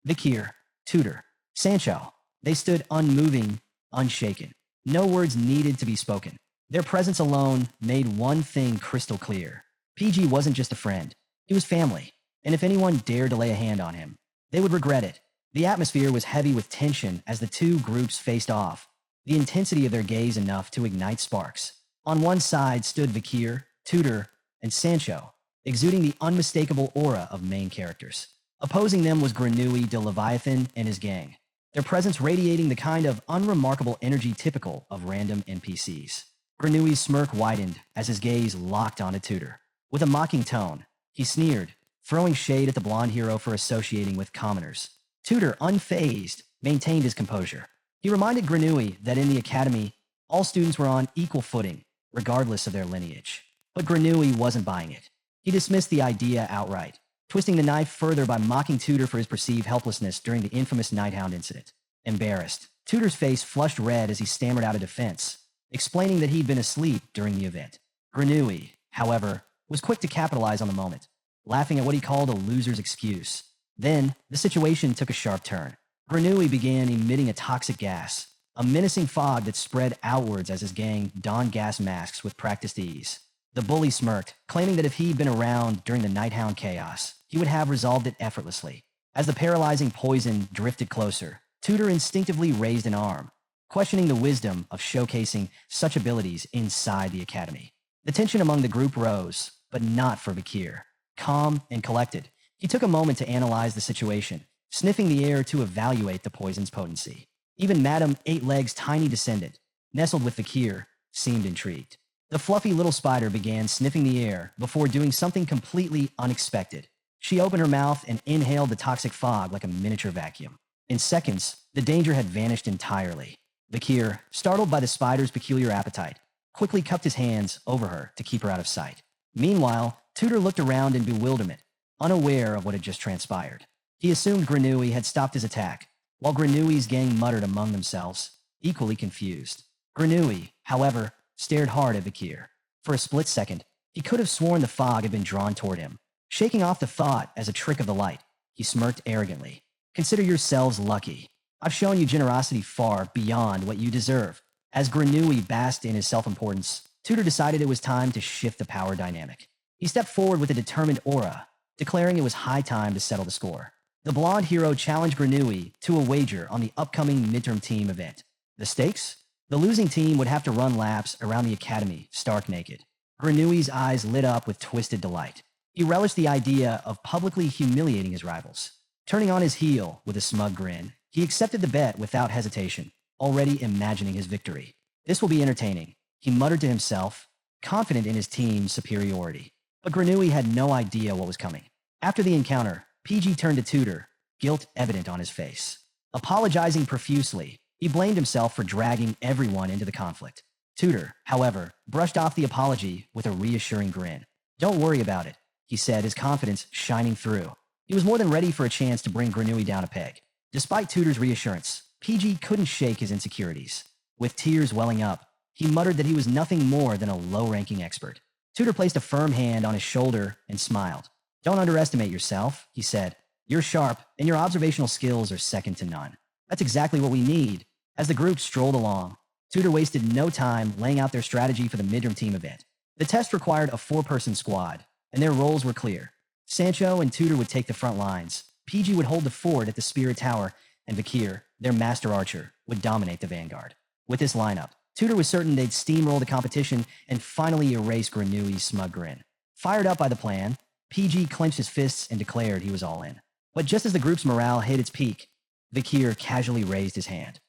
Vakir, Tudor, Sancho. They stood unmoving, unshaken. No words needed to be spoken. Their presence alone made one thing crystal clear. PG wasn't just a friend. He was family. And if anyone dared to lay a hand on him, they would regret it. The atmosphere was heavy with tension as the two groups faced off, the intensity of their gaze enough to ignite sparks. On one side stood Vakir, Tudor, and Sancho, exuding the unmistakable aura of main characters. Opposing them was Granui de Leviathan and his gang, their presence radiating the kind of unremarkable energy typical of random NPCs. Granui's smirk widened as his gaze locked onto Tudor. With a mocking tone, he sneered, throwing shade at the blonde hero for associating with commoners. Tudor, unfazed, maintained his composure. He reminded Granui that in the academy, all students were on equal footing, regardless of their lineage. But Granui wasn't buying it. He dismissed the idea outright, twisting the knife further by mocking Tudor for his perceived helplessness during the infamous Hound incident. Embarrassed, Tudor's face flushed red as he stammered out a defense, explaining that he'd been asleep during the event. Granui, however, was quick to capitalize on the moment, laughing at what he called a loser's excuse. Then, the situation took a sharp turn. Granui began emitting a toxic gas, a menacing fog that spread outwards as his gang donned gas masks with practiced ease. The bully smirked, claiming that if he'd been around during the Hound chaos, he would have resolved it effortlessly. As the paralyzing poison drifted closer, Tudor instinctively raised an arm, questioning the wisdom of showcasing such abilities inside the academy. The tension among the group rose, but not for Vakir. Calm and collected, he took a moment to analyze the situation, sniffing the air to evaluate the poison's potency. Even Madame Eight Legs' tiny descendant, nestled with Vakir, seemed intrigued. The fluffy little spider began sniffing the air before doing something completely unexpected. She opened her mouth and inhaled the toxic fog like a miniature vacuum. In seconds, the danger had vanished entirely. Vakir, startled by the spider's peculiar appetite, quickly cupped his hands over her to keep her out of sight. Meanwhile, Tudor looked around in bewilderment, unaware of what had just transpired. He assumed Granui had stopped his attack, while Granui's gang muttered among themselves, equally confused. Granui, however, stared hard at Vakir. For a split second, he could have sworn the fog had been drawn toward him. Shaking off the thought as a trick of the light, he smirked arrogantly. "Consider yourselves lucky. I've shown you generosity far beyond what you deserve." As Granui basked in his self-importance, Tudor decided it was time to shift the power dynamic. He stepped forward with a determined aura, declaring it was high time to settle the score. The blonde hero challenged Granui to a wager on the upcoming midterm team event. The stakes? The losing team would have to run laps around the academy, stark naked. Granui's eyes lit up with twisted delight. He relished the idea of publicly humiliating his rivals. Turning on his heel with a smug grin, he accepted the bet without hesitation, already imagining his victory. "This will be entertaining," he muttered to himself, confident in his team's superiority. But Granui had no idea what was coming. After the encounter, PG turned to Tudor, guilt evident on his face. Apologizing profusely, he blamed himself for dragging everyone into the conflict. Tudor, however, brushed off the apology with a reassuring grin. "Don't worry about it," he said, his confidence shining through. He was more than ready for a chance to bring Granui down a peg. Despite Tudor's reassurance, PG couldn't shake his insecurities. With tears welling up, he muttered that he was nothing more than a low-ranking expert. Tutor placed a firm hand on his shoulder and smiled. "Don't underestimate yourself," he said. "You're sharp, and your observational skills are second to none." "That's exactly what we need." As the group strolled along, Tutor wasted no time laying out their strategy for the midterm team event. The test required a 4-person squad, and their roles were clear. Sancho and Tutor would take the front lines. PG would hold the fort at the Spirit Tower, and Vakir, their master archer, would dominate the vanguard. With this lineup, Tutor was certain they'd steamroll the competition and finally erase Granui's smug grin. Fired up by the plan, PG clenched his fists and declared he was all in. But just as the group's morale hit its peak, Vakir casually raised his hand.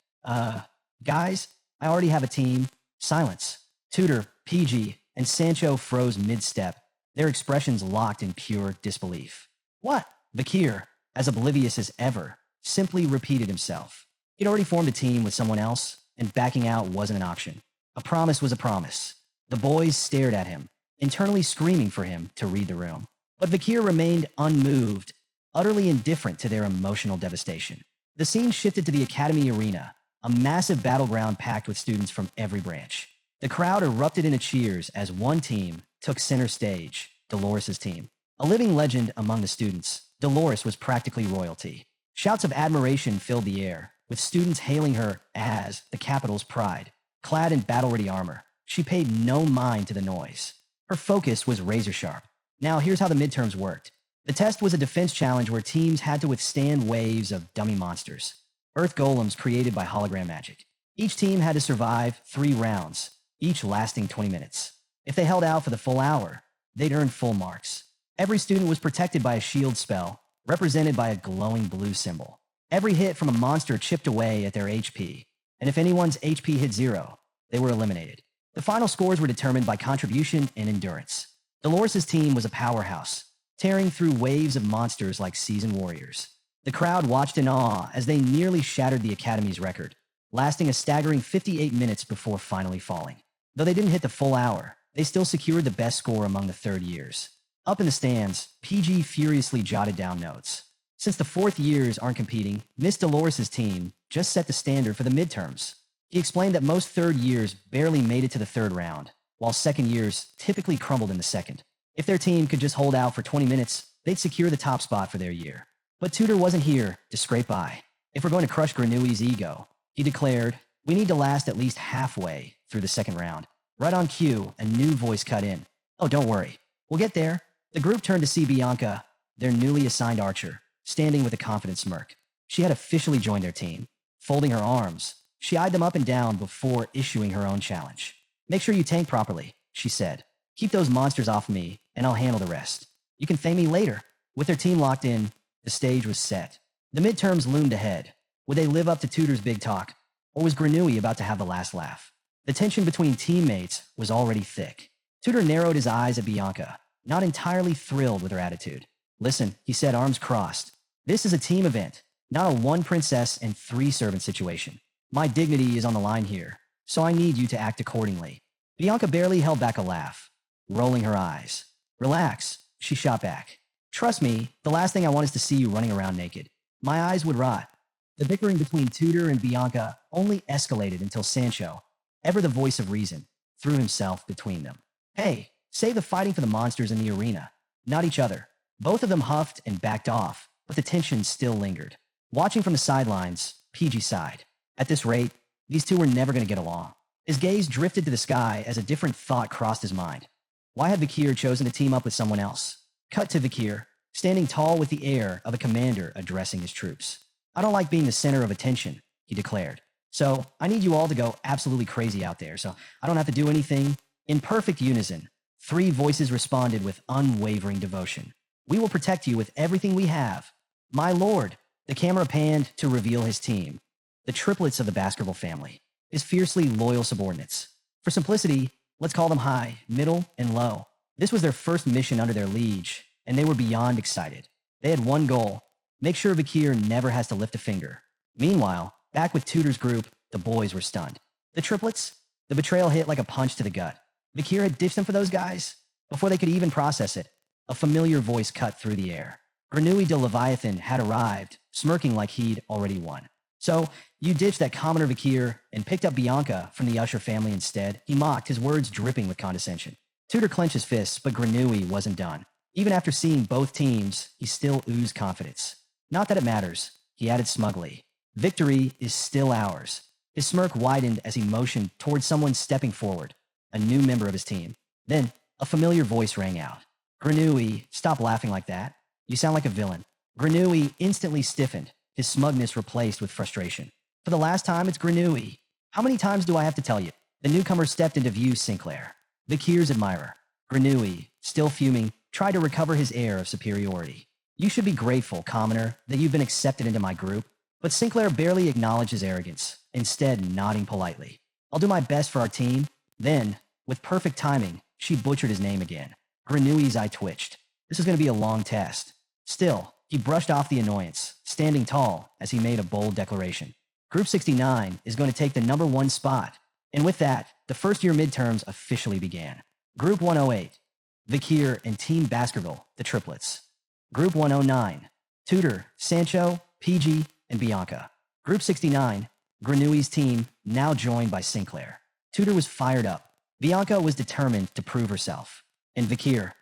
Guys, I already have a team." Silence. Tutor, PG, and Sancho froze mid-step, their expressions locked in pure disbelief. "What?" Vakir, as oblivious as ever, simply repeated himself. He'd already formed a team with someone else, and backing out wasn't an option. A promise was a promise. The boys stared at him, internally screaming for him to read the room. But Vakir remained unmoved, utterly indifferent to their emotional devastation. The scene shifted to the Academy arena, a massive battleground packed with students from every branch. The crowd erupted into cheers as one team took center stage, Dolores' team. A living legend among the students, Dolores was practically royalty. Shouts of admiration filled the air, with students hailing her as the capital's pride. Clad in battle-ready armor, she paid no mind to the noise. Her focus was razor-sharp. Now here's how the midterms worked. The test was a defense challenge where teams had to withstand waves of dummy monsters, earth golems created by hologram magic. Each team had to survive 3 rounds, each lasting 20 minutes. If they held out for the full hour, they'd earn full marks. Every student was protected by a shield spell, represented by a glowing blue symbol. Every hit from a monster chipped away at their HP, and if anyone's HP hit 0, they were eliminated. The final scores were determined by contribution and endurance. Dolores' team was a powerhouse, tearing through waves of monsters like seasoned warriors. The crowd watched in awe as they nearly shattered the Academy's record, lasting a staggering 58 minutes before finally falling. Though they didn't hit the full hour, they still secured the best score among the third years. Up in the stands, PG furiously jotted down notes. Since the fourth years aren't competing, Miss Dolores' team just set the standard for the midterms. He explained that most third years barely made it to the third round, while second years typically crumbled in the second. If their team could just hold out for 20 minutes, they'd secure the top spot for their year. But Tutor wasn't here to scrape by. "If we're going to crush Granui's ego," he declared, "we need to last at least halfway through the second round." Right on cue, a new voice cut in. "Oh, don't worry. We'll get there." The group turned to see Bianca, their newly assigned archer, standing with a confident smirk. She had officially joined their team. Folding her arms, she eyed them up and down before issuing her own challenge. "Make sure you tank properly," she said. "Keep those monsters off me, and I'll handle the rest. You can thank me later." With their team locked in, the stage was set. The midterms loomed ahead. Would they live up to Tutor's big talk, or was Granui about to have the last laugh? The tension between teammates was already thick. Tutor narrowed his eyes at Bianca, not entirely thrilled with her attitude. "Listen," he said, arms crossed. "This is a team event, not a 1 princess and 3 servant situation. My dignity is on the line here, so I need you to act accordingly." Bianca barely held back a laugh, rolling her eyes. "Relax," she shot back. "Trust me, the last thing I want is to see you running around naked. My eyes would rot." The bickering between Tutor and Bianca only escalated until Sancho, ever the voice of reason, threw himself between them. "Hey, save the fighting for the monsters in the arena, not each other." Both of them huffed and backed off, but the tension still lingered. Watching from the sidelines, PG sighed. At this rate, these two were never going to get along. His gaze drifted to the sky as a different thought crossed his mind. Why had Vakir chosen to team up with someone else? Cut to Vakir, standing tall with the air of a commander addressing his troops. "I don't like being the center of attention," he declared. "So I need you all to go absolutely crazy out there so I don't have to do anything." In perfect unison, 3 voices responded with unwavering devotion. "We will protect you with everything we have." "My lord," the camera panned to reveal his team. The triplets of the basketball family, his fiercely loyal subordinates. For simplicity, let's call them high, middle, and low. This was their first mission under their liege, and they were beyond excited. They had one goal: make sure Vakir never has to lift a finger. Meanwhile, back with Tutor's group, the boys were stunned. The triplets? The betrayal hit like a punch to the gut. Vakir had ditched them for those guys? Before they could even process it, a familiar voice cut through the air. Granui de Leviathan had arrived, smirking like he'd already won. So, you ditched that commoner Vakir and picked up Bianca from the Usher family instead. He mocked, his words dripping with condescension. Tudor clenched his fists, but Granui wasn't done. Even after seeing both teams, he still oozed confidence. Not that it matters, he added smugly. Victory is still ours. His smirk widened as he motioned towards someone stepping forward, a new member of his team. Then, a familiar voice rang out. Granui, stop laughing like that. You sound like a villain. Granui instantly stiffened, his smugness replaced with frustration. For the last time, it's Granui. How many times do I have to tell you? The newcomer stepped into view Sinclair, Vakir's admirer. Granui, still fuming, tried to recover his air of superiority. You should be grateful, commoner, that you've been accepted into my group. But Sinclair barely acknowledged his arrogance, instead nodding politely. I'll do my best for our team. Then, with perfect timing, she butchered his name again. Granui's eye twitched. This is going to be a long test. Still, he brushed off the annoyance, standing tall as he made a bold declaration. Group 69 is going to take the #1 spot. And with that, the first-year midterms officially began. Group 108, Vakir and Team Baskerville, the Triplets. Group 109, Tudor, Sancho, PG, and Bianca. Group 69, Granui's team, now joined by Sinclair. Tudor was fired up. Bianca was determined to prove herself. And Vakir,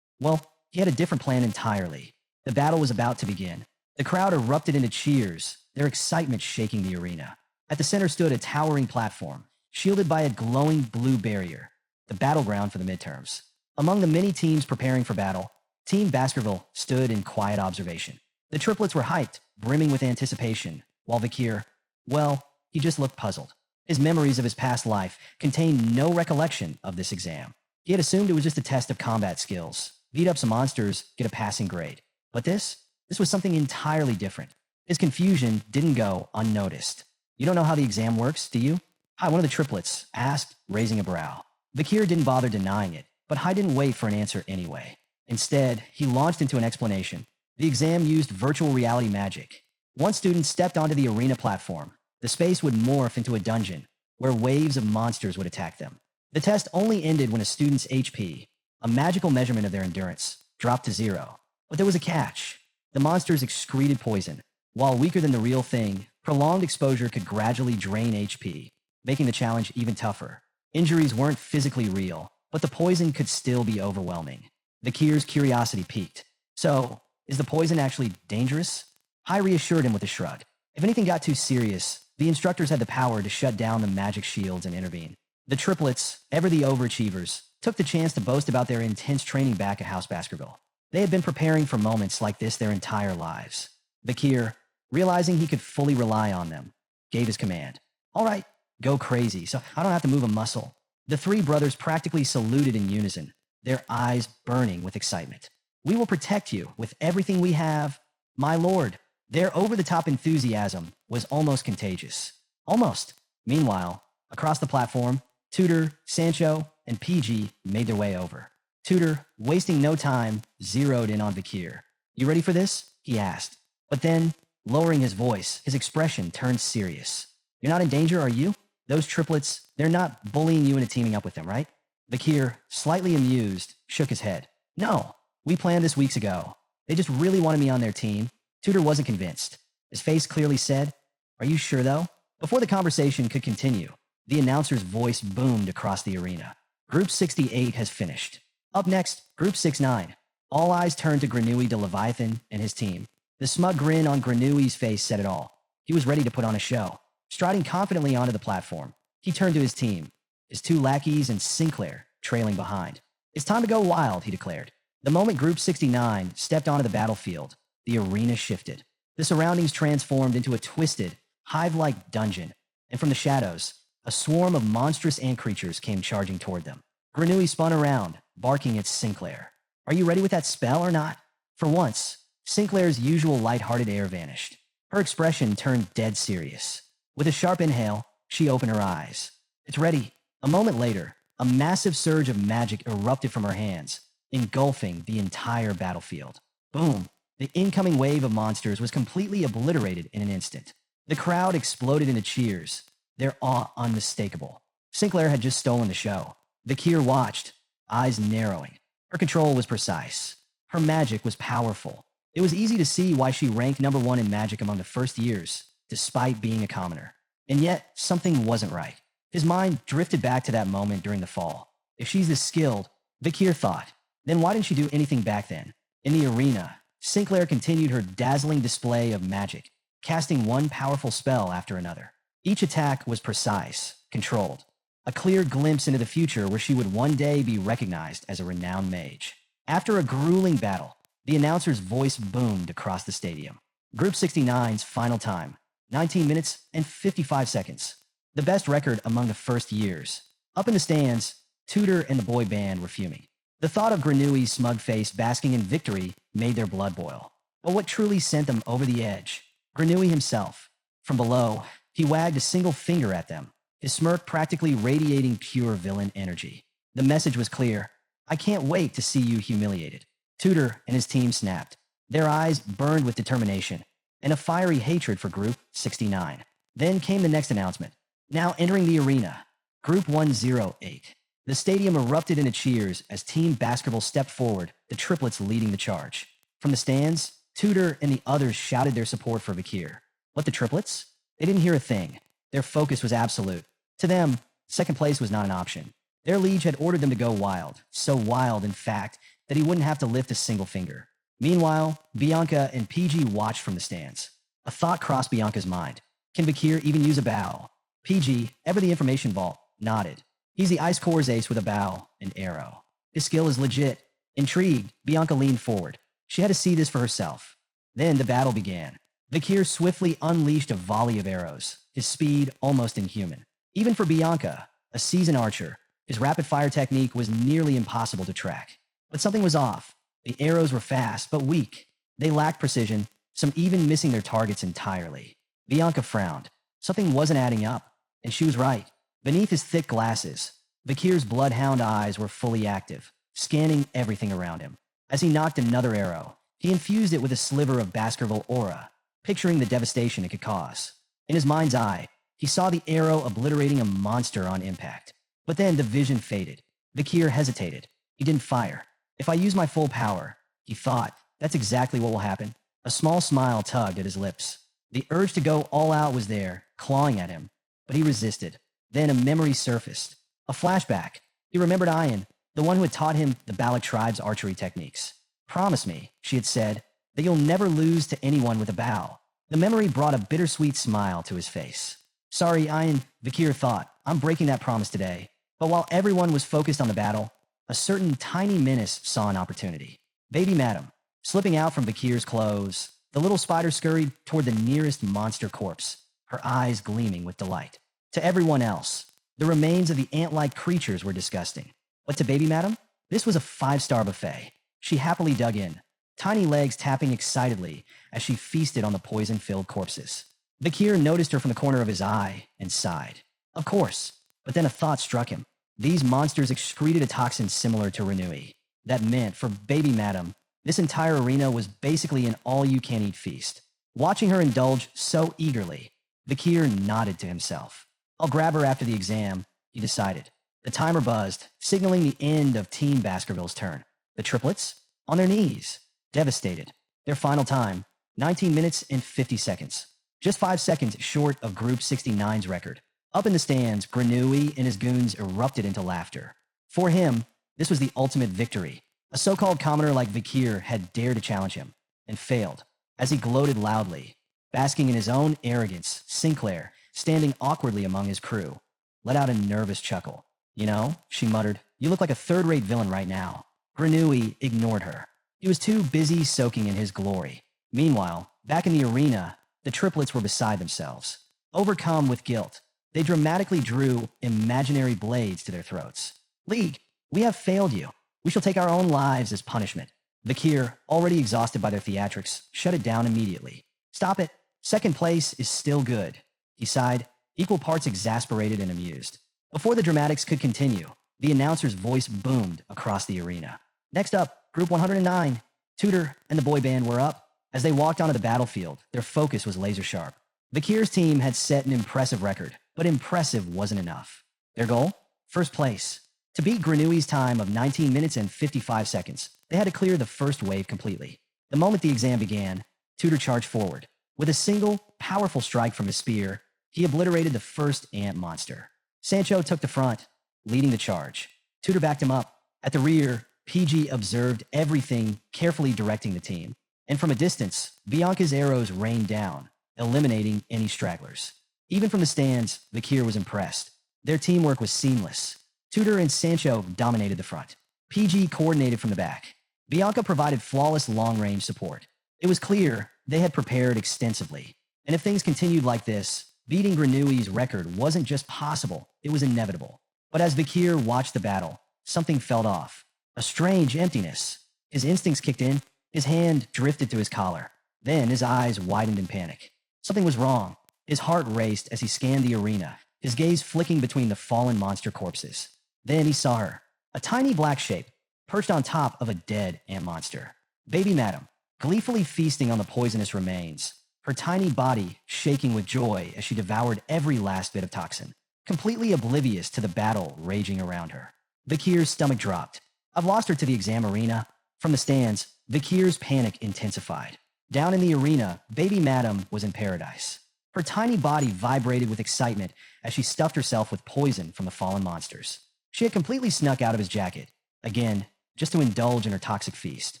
well, he had a different plan entirely. The battle was about to begin. The crowd erupted into cheers, their excitement shaking the arena. At the center stood a towering platform, shielded by a glowing blue barrier, the battleground for the midterms. Among the many teams preparing for battle, Team Baskerville stood in quiet observation. The triplets were hyped, brimming with anticipation, while Vakir, well, he just looked puzzled. His memories of his past life contained no recollection of this exam. He had assumed it was just a test of combat skills, beat up some monsters, get a passing grade. But this was something entirely different. His confusion didn't go unnoticed. You don't know how the exam works, do you? Hi, one of the triplets asked, raising a brow. Vakir didn't bother denying it, but Hai didn't wait for an answer anyway. Instead, he launched into an explanation. The exam used virtual reality magic. Once students stepped onto the arena platform, the space would morph into a dungeon, where waves of monsters would attack them. The test only ended when a student's HP, a magical measurement of their endurance, dropped to 0. But there was a catch. The monsters excreted poison. While weaker than the real thing, prolonged exposure could gradually drain HP, making the challenge even tougher. Injuries weren't physically real, but the poison could still be overwhelming. Vakir's curiosity piqued. So, is the poison actually dangerous? Hai reassured him with a shrug. If anything got too serious, the instructors had the power to shut down the magic shields and intervene. The triplets, ever the overachievers, took the chance to boast about their intense training back at House Baskerville. They had been preparing for moments like this their entire lives. Vakir, realizing he could fully rely on them, gave his command. All right, go crazy, so I don't have to move a muscle. The three brothers practically saluted in unison, their eyes burning with excitement. We will protect you with everything we have, my lord. Their over-the-top enthusiasm was almost contagious. Almost. Meanwhile, across the platform, Tudor, Sancho, and PG made their way over. Tudor, wasting no time, zeroed in on Vakir. You ready for this? He asked. But then, lowering his voice, his expression turned serious. You're not in danger, are you? Those triplets, they're not bullying you into teaming up with them, right? Vakir, slightly amused, shook his head. No, we planned this weeks ago. They just really wanted me on their team. Tudor wasn't convinced. His face clearly said, Are you sure though? Before the conversation could continue, the announcer's voice boomed across the arena. Group 68 has finished. Up next, Group 69. All eyes turned to Granui de Leviathan and his team. The smug grin on Granui's face said it all. He was ready to put on a show. Striding confidently onto the platform, he turned to his team, his two lackeys and Sinclair trailing behind. It's time to go wild, he declared. The moment Group 69 stepped onto the battlefield, the arena shifted. The surroundings transformed into a twisted, hive-like dungeon, and from the shadows, a swarm of monstrous ant creatures came charging toward them. Granui spun around, barking at Sinclair. Are you ready with that spell or not? For once, Sinclair's usual light-hearted air vanished. Her expression turned dead serious. With a sharp inhale, she opened her eyes. It's ready. A moment later, a massive surge of magic erupted from her hands, engulfing the entire battlefield. Boom! The incoming wave of monsters was completely obliterated in an instant. The crowd exploded into cheers, their awe unmistakable. Sinclair had just stolen the show. Vakir watched, eyes narrowing. Her control was precise. Her magic was powerful. It was easy to see why she ranked #1 in magic among the first years. despite being a commoner. And yet, something wasn't right. His mind drifted back to that moment during the fall. If she's this skilled, Vakir thought, then why didn't she do anything back then? In the arena, Sinclair continued her dazzling display of magic, casting one powerful spell after another. Each attack was precise, controlled, a clear glimpse into the future where she would one day be recognized as a renowned mage. After a grueling battle, the announcer's voice boomed across the stadium. Group 69's final time, 19 minutes and 55 seconds. The best record among the first years. Up in the stands, Tudor and the boy band were fuming. The thought of Granui's smug face basking in victory made their blood boil. But what truly sent them over the edge? Granui himself. From below, he wagged a single finger at them, his smirk practically radiating pure villain energy. The message was clear. I can't wait to see you humiliated. Tudor and his team snapped. Their eyes burned with determination and a fiery hatred for Group 69. Then came the next announcement. Now entering the arena, Group 108. The stadium erupted into cheers as Team Basketball stepped forward, the triplets leading the charge. From the stands, Tudor and the others shouted their support for Vakir. But the triplets? They didn't hear a thing. Their focus was absolute. To them, second place was not an option. Their liege had ordered them to go wild, so wild, in fact, that he wouldn't have to lift a single finger. Meanwhile, Bianca and PG watched from the stands. A thought crossed Bianca's mind. Can Vakir even use a bow? PG, ever the information vault, nodded. He's the Ice Core's ace with a bow and arrow. His skill is legit. Intrigued, Bianca leaned forward. She had to see this for herself. Then the battle began. Vakir swiftly unleashed a volley of arrows, his speed almost inhuman. Even for Bianca, a seasoned archer, his rapid-fire technique was nearly impossible to track. But something was off. The arrows were fast, but weak. They lacked precision, some even missing their targets entirely. Bianca frowned. Something wasn't adding up, and she was right. Beneath his thick glasses, Vakir's bloodhound eyes were fully active, scanning everything around him. As he knocked another arrow, he infused it with a sliver of Baskerville aura, picturing the devastation it could cause. In his mind's eye, he saw the arrow obliterating a monster on impact. But then the vision faded. Vakir hesitated. He didn't fire. If I use my full power, he thought, that's exactly what will happen. A small smile tugged at his lips. The urge to go all out was there, clawing at him, but he resisted. Then a memory surfaced. A flashback. He remembered Ian, the one who had taught him the Balak tribe's archery techniques. Promise me, she had said, that you'll never lose to anyone with a bow. The memory brought a bittersweet smile to his face. Sorry, Ian, Vakir thought. I'm breaking that promise today. But while everyone was focused on the battle, a certain tiny menace saw an opportunity. Baby Madam. Slipping out from Vakir's clothes, the little spider scurried toward the nearest monster corpse, her eyes gleaming with delight. To everyone else, the remains of the ant-like creatures were disgusting. But to Baby Madam, this was a 5-star buffet. She happily dug in, tiny legs tapping excitedly as she feasted on the poison-filled corpses. Vakir noticed her from the corner of his eye and sighed. Of course, but then a thought struck him. These monsters excreted a toxin similar to Renui. That meant, for Baby Madam, this entire arena was basically an all-you-can-eat feast. Watching her indulge so eagerly, Vakir nodded to himself. I'll grab her after the exam, he decided. The timer buzzed, signaling the end of Team Baskerville's turn. The triplets? On their knees. Devastated. Their final time, 19 minutes and 50 seconds. Just 5 seconds short of Group 69's record. Up in the stands, Granui and his goons erupted into laughter. For him, this was the ultimate victory. A so-called commoner like Vakir had dared to challenge him, and failed. As he gloated loudly, basking in his own arrogance, Sinclair, standing awkwardly among his crew, let out a nervous chuckle. You know, she muttered, you look like a third-rate villain right now. Granui ignored her. He was too busy soaking in his glory. Meanwhile, back in the arena, the triplets were beside themselves. Overcome with guilt, they dramatically drew imaginary blades to their throats. League, we have failed you. We shall take our own lives as punishment. Vakir, already exhausted by their theatrics, shut it down immediately. Stop it. Second place is still good. He sighed, equal parts exasperated and amused. Before the dramatics could continue, the announcer's voice boomed across the arena. Next up, Group 109. Tudor and the boy band were up. As they walked onto the battlefield, their focus was laser sharp. Vakir's team had set an impressive record, but impressive wasn't enough. Their goal? First place. To beat Granui's time of 19 minutes and 55 seconds, they had to clear the first wave completely. The moment the exam began, Tudor charged forward. With a single, powerful strike from his spear, he obliterated the first ant monster. Sancho took the front, leading the charge. Tudor backed him up. At the rear, PG observed everything, carefully directing the team. And from a distance, Bianca's arrows rained down, eliminating any stragglers. Even from the stands, Vakir was impressed. Their teamwork was seamless. Tudor and Sancho dominated the front. PG coordinated from the back. Bianca provided flawless long-range support. It was clear they had prepared extensively. And if things continued like this, beating Granui's record wasn't just possible, it was inevitable. But as Vakir watched the battle, something felt off. A strange emptiness. His instincts kicked in. His hand drifted to his collar. Then his eyes widened in panic. Something was wrong. His heart raced as he scanned the arena, his gaze flicking between the fallen monster corpses. Then he saw her, a tiny black shape, perched on top of a dead ant monster. Baby Madam, gleefully feasting on the poisonous remains, her tiny body shaking with joy as she devoured every last bit of toxin, completely oblivious to the battle raging around her. Vakir's stomach dropped. I've lost her to the exam arena. From the stands, Vakir's panic intensified. Down in the arena, Baby Madam was in paradise. Her tiny body vibrated with excitement as she stuffed herself with poison from the fallen monsters. She had completely snuck out of his jacket, again, just to indulge in her toxic feast.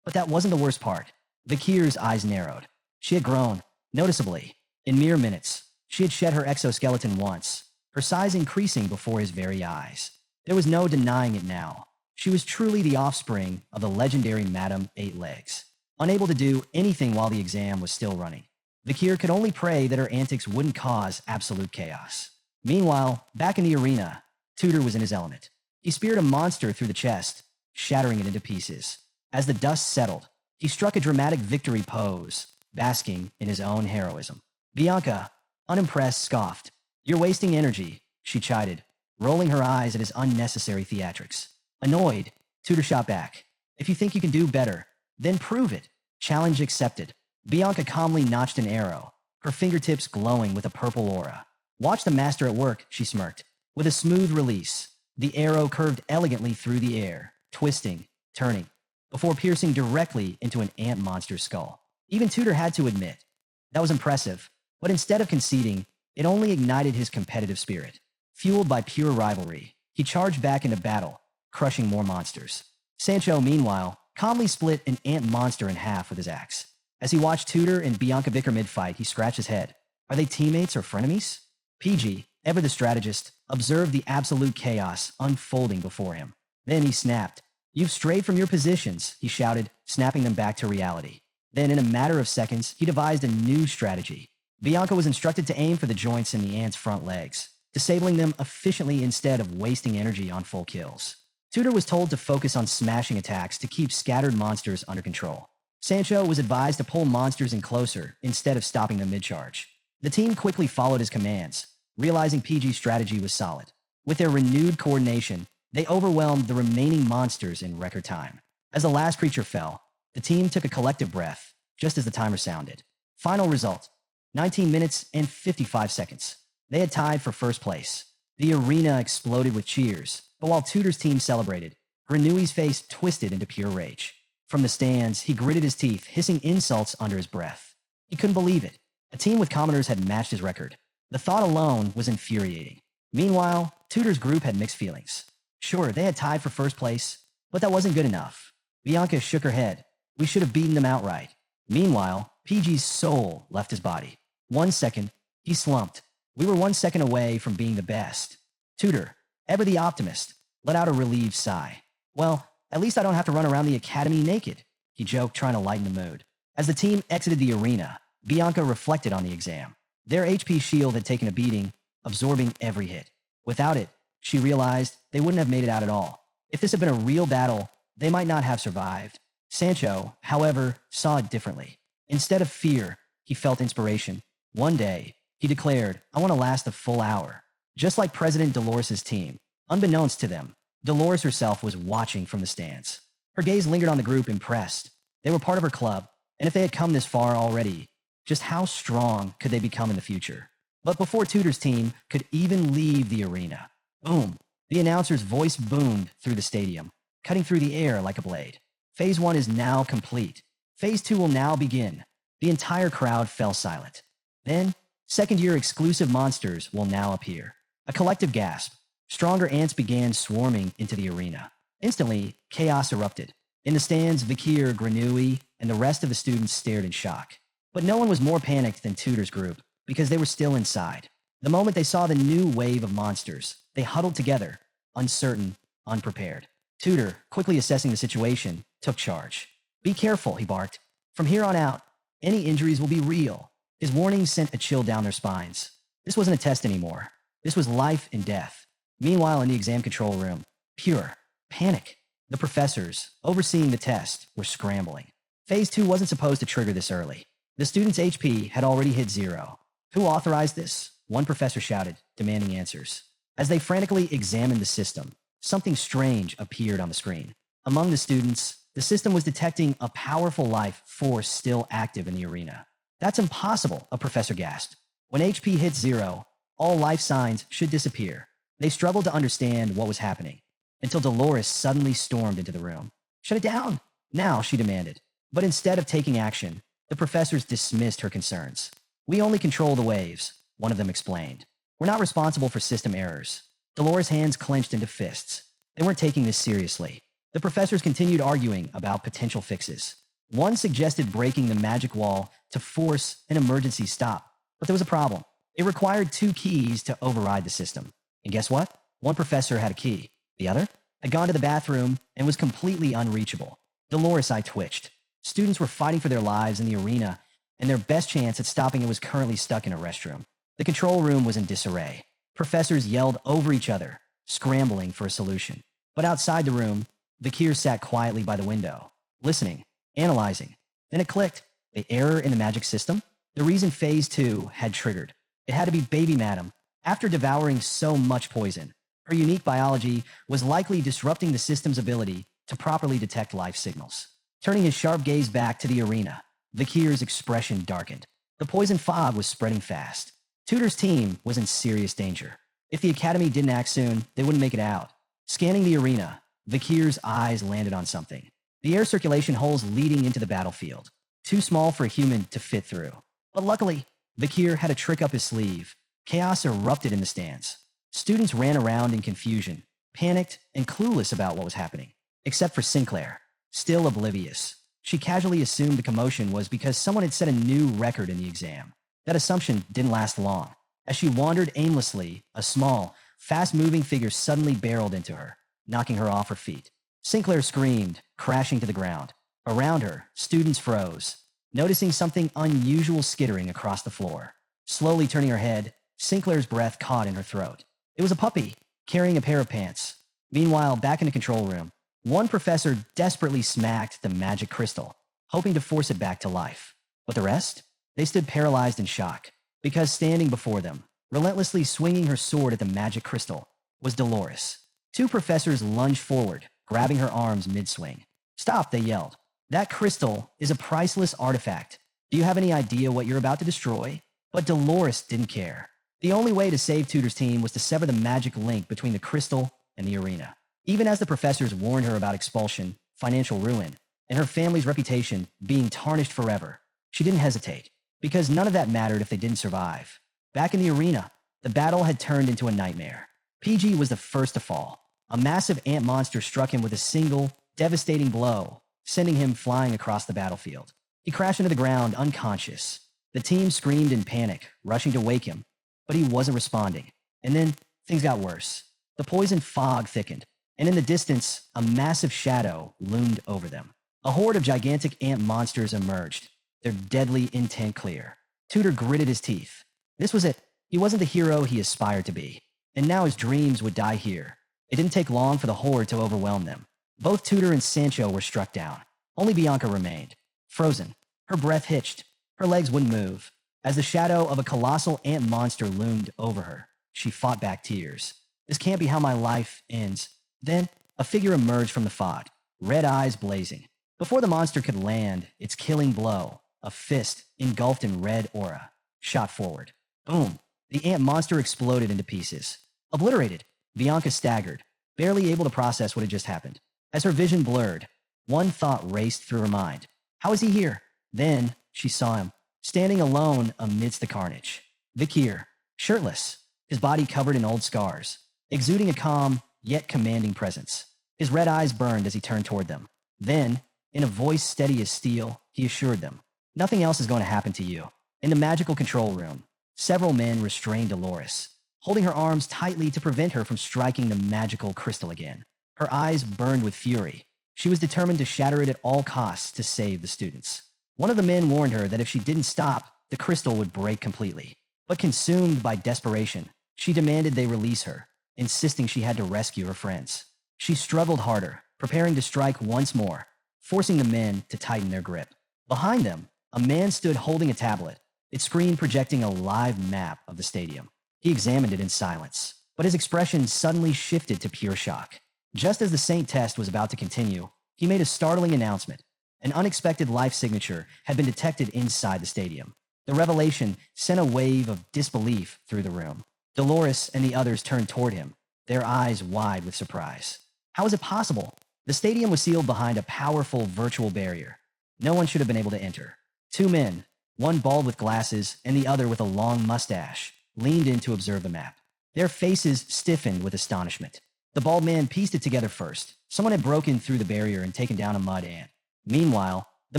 But that wasn't the worst part. Vakir's eyes narrowed. She had grown, noticeably. In mere minutes, she had shed her exoskeleton once, her size increasing before his very eyes. There was no denying it now. She was truly the offspring of the legendary Madame Eight Legs, unable to do anything while the exam was still running. Vakir could only pray that her antics wouldn't cause absolute chaos. Meanwhile, back in the arena, Tudor was in his element. He speared a monster through the chest, shattering it into pieces. As the dust settled, he struck a dramatic victory pose, basking in his own heroism. Bianca, unimpressed, scoffed. You're wasting energy, she chided, rolling her eyes at his unnecessary theatrics. Annoyed, Tudor shot back. If you think you can do better, then prove it. Challenge accepted. Bianca calmly notched an arrow, her fingertips glowing with a purple aura. Watch the master at work, she smirked. With a smooth release, the arrow curved elegantly through the air, twisting, turning, before piercing directly into an ant monster's skull. Even Tudor had to admit, that was impressive, but instead of conceding, it only ignited his competitive spirit. Fueled by pure rivalry, he charged back into battle, crushing more monsters. Sancho, meanwhile, calmly split an ant monster in half with his axe. As he watched Tudor and Bianca bicker mid-fight, he scratched his head. Are they teammates or frenemies? PG, ever the strategist, observed the absolute chaos unfolding before him. Then he snapped. You've strayed from your positions, he shouted, snapping them back to reality. Then, in a matter of seconds, he devised a new strategy. Bianca was instructed to aim for the joints in the ant's front legs, disabling them efficiently instead of wasting energy on full kills. Tudor was told to focus on smashing attacks to keep scattered monsters under control. Sancho was advised to pull monsters in closer instead of stopping them mid-charge. The team quickly followed his commands, realizing PG's strategy was solid. With their renewed coordination, they overwhelmed the remaining monsters in record time. As the last creature fell, the team took a collective breath, just as the timer sounded. Final result, 19 minutes and 55 seconds. They had tied for first place. The arena exploded with cheers, but while Tudor's team celebrated, Granui's face twisted into pure rage. From the stands, he gritted his teeth, hissing insults under his breath. He couldn't believe it. A team with commoners had matched his record. The thought alone was infuriating. Meanwhile, Tudor's group had mixed feelings. Sure, they had tied for first place, but that wasn't good enough. Bianca shook her head. We should have beaten them outright. Meanwhile, PG's soul left his body. 1 second, he slumped. We were 1 second away from being the best. Tudor, ever the optimist, let out a relieved sigh. Well, at least I don't have to run around the academy naked, he joked, trying to lighten the mood. As the team exited the arena, Bianca reflected on the exam. Their HP shield had taken a beating, absorbing every hit. Without it, she realized they wouldn't have made it out at all. If this had been a real battle, they might not have survived. Sancho, however, saw it differently. Instead of fear, he felt inspiration. One day, he declared, I want to last a full hour. Just like President Dolores' team. Unbeknownst to them, Dolores herself was watching from the stands. Her gaze lingered on the group, impressed. They were part of her club, and if they had come this far already, just how strong could they become in the future? But before Tudor's team could even leave the arena, boom, the announcer's voice boomed through the stadium, cutting through the air like a blade. Phase 1 is now complete. Phase 2 will now begin. The entire crowd fell silent. Then, second-year exclusive monsters will now appear. A collective gasp. Stronger ants began swarming into the arena. Instantly, chaos erupted. In the stands, Vakir, Granui, and the rest of the students stared in shock. But no one was more panicked than Tudor's group, because they were still inside. The moment they saw the new wave of monsters, they huddled together, uncertain, unprepared. Tudor, quickly assessing the situation, took charge. "Be careful," he barked. "From here on out, any injuries will be real." His warning sent a chill down their spines. This wasn't a test anymore. This was life and death. Meanwhile, in the exam control room, pure panic. The professors, overseeing the test, were scrambling. Phase 2 wasn't supposed to trigger this early. The students' HP had already hit 0. Who authorized this? One professor shouted, demanding answers. As they frantically examined the system, something strange appeared on the screen. Among the students, the system was detecting a powerful life force still active in the arena. "That's impossible," a professor gasped. "When HP hits 0, all life signs should disappear." They struggled to understand what was happening, until Dolores suddenly stormed into the room. "Shut it down! Now," she demanded. But instead of taking action, the professors dismissed her concerns. "We only control the waves," one of them explained. "We're not responsible for system errors." Dolores' hands clenched into fists. They weren't taking this seriously. The professors continued arguing about potential fixes. One suggested breaking the magic wall to force an emergency stop. But there was a problem. It required 2 keys to override the system. And guess what? One professor had a key. The other had gone to the bathroom and was completely unreachable. Dolores' eye twitched. Students were fighting for their lives in the arena, and their best chance at stopping it was currently stuck in a restroom. The control room was in disarray. Professors yelled over each other, scrambling for a solution. But outside the room, Vakir sat quietly by the window, listening, analyzing. Then it clicked. The error in the magic system? The reason Phase 2 had triggered. It had to be Baby Madam. After devouring so much poison, her unique biology was likely disrupting the system's ability to properly detect life signals. Turning his sharp gaze back to the arena, Vakir's expression darkened. The poison fog was spreading fast. Tudor's team was in serious danger. If the Academy didn't act soon, they wouldn't make it out. Scanning the arena, Vakir's eyes landed on something. The air circulation holes leading into the battlefield. Too small for a human to fit through. But luckily, Vakir had a trick up his sleeve. Chaos erupted in the stands. Students ran around in confusion, panicked and clueless about what was happening. Except for Sinclair, still oblivious. She casually assumed the commotion was because someone had set a new record in the exam. That assumption didn't last long. As she wandered aimlessly, a small, fast-moving figure suddenly barreled into her, knocking her off her feet. Sinclair screamed, crashing to the ground. Around her, students froze, noticing something unusual skittering across the floor. Slowly turning her head, Sinclair's breath caught in her throat. It was a puppy, carrying a pair of pants. Meanwhile, back in the control room, one professor desperately smacked the magic crystal, hoping to force it back to life. But the rest? They stood paralyzed in shock, because standing before them, relentlessly swinging her sword at the magic crystal, was Dolores. 2 professors lunged forward, grabbing her arms mid-swing. "Stop," they yelled. "That crystal is a priceless artifact. Do you have any idea what you're about to destroy?" But Dolores didn't care. The only way to save Tudor's team was to sever the magic link between the crystal and the arena. Even as the professors warned her about expulsion, financial ruin, and her family's reputation being tarnished forever, she didn't hesitate, because none of that mattered if they didn't survive. Back in the arena, the battle had turned into a nightmare. PG was the first to fall. A massive ant monster struck him with a single, devastating blow, sending him flying across the battlefield. He crashed into the ground unconscious. The team screamed in panic, rushing to wake him, but he wasn't responding. And then things got worse. The poison fog thickened, and in the distance, a massive shadow loomed over them. A horde of gigantic ant monsters emerged, their deadly intent clear. Tudor gritted his teeth. This was it. He wasn't the hero he aspired to be, and now his dreams would die here. It didn't take long for the horde to overwhelm them. Both Tudor and Sancho were struck down. Only Bianca remained, frozen. Her breath hitched. Her legs wouldn't move. As the shadow of a colossal ant monster loomed over her, she fought back tears. This can't be how my life ends. Then, a figure emerged from the fog, red eyes blazing. Before the monster could land its killing blow, a fist, engulfed in red aura, shot forward. Boom! The ant monster exploded into pieces. Obliterated, Bianca staggered, barely able to process what had just happened. As her vision blurred, one thought raced through her mind. How is he here? Then, she saw him, standing alone amidst the carnage. Vakir, shirtless, his body covered in old scars, exuding a calm yet commanding presence. His red eyes burned as he turned toward them. Then, in a voice steady as steel, he assured them, "Nothing else is going to happen to you." In the magical control room, several men restrained Dolores, holding her arms tightly to prevent her from striking the magical crystal again. Her eyes burned with fury. She was determined to shatter it at all costs to save the students. One of the men warned her that if she didn't stop, the crystal would break completely. But consumed by desperation, she demanded they release her, insisting she had to rescue her friends. She struggled harder, preparing to strike once more, forcing the men to tighten their grip. Behind them, a man stood holding a tablet, its screen projecting a live map of the stadium. He examined it in silence, but his expression suddenly shifted to pure shock. Just as the Saint test was about to continue, he made a startling announcement. An unexpected life signature had been detected inside the stadium. The revelation sent a wave of disbelief through the room. Dolores and the others turned toward him, their eyes wide with surprise. How is it possible? The stadium was sealed behind a powerful virtual barrier. No one should have been able to enter. Two men, one bald with glasses and the other with a long mustache, leaned in to observe the map. Their faces stiffened with astonishment. The bald man pieced it together first. Someone had broken through the barrier and taken down a mud ant. Meanwhile, the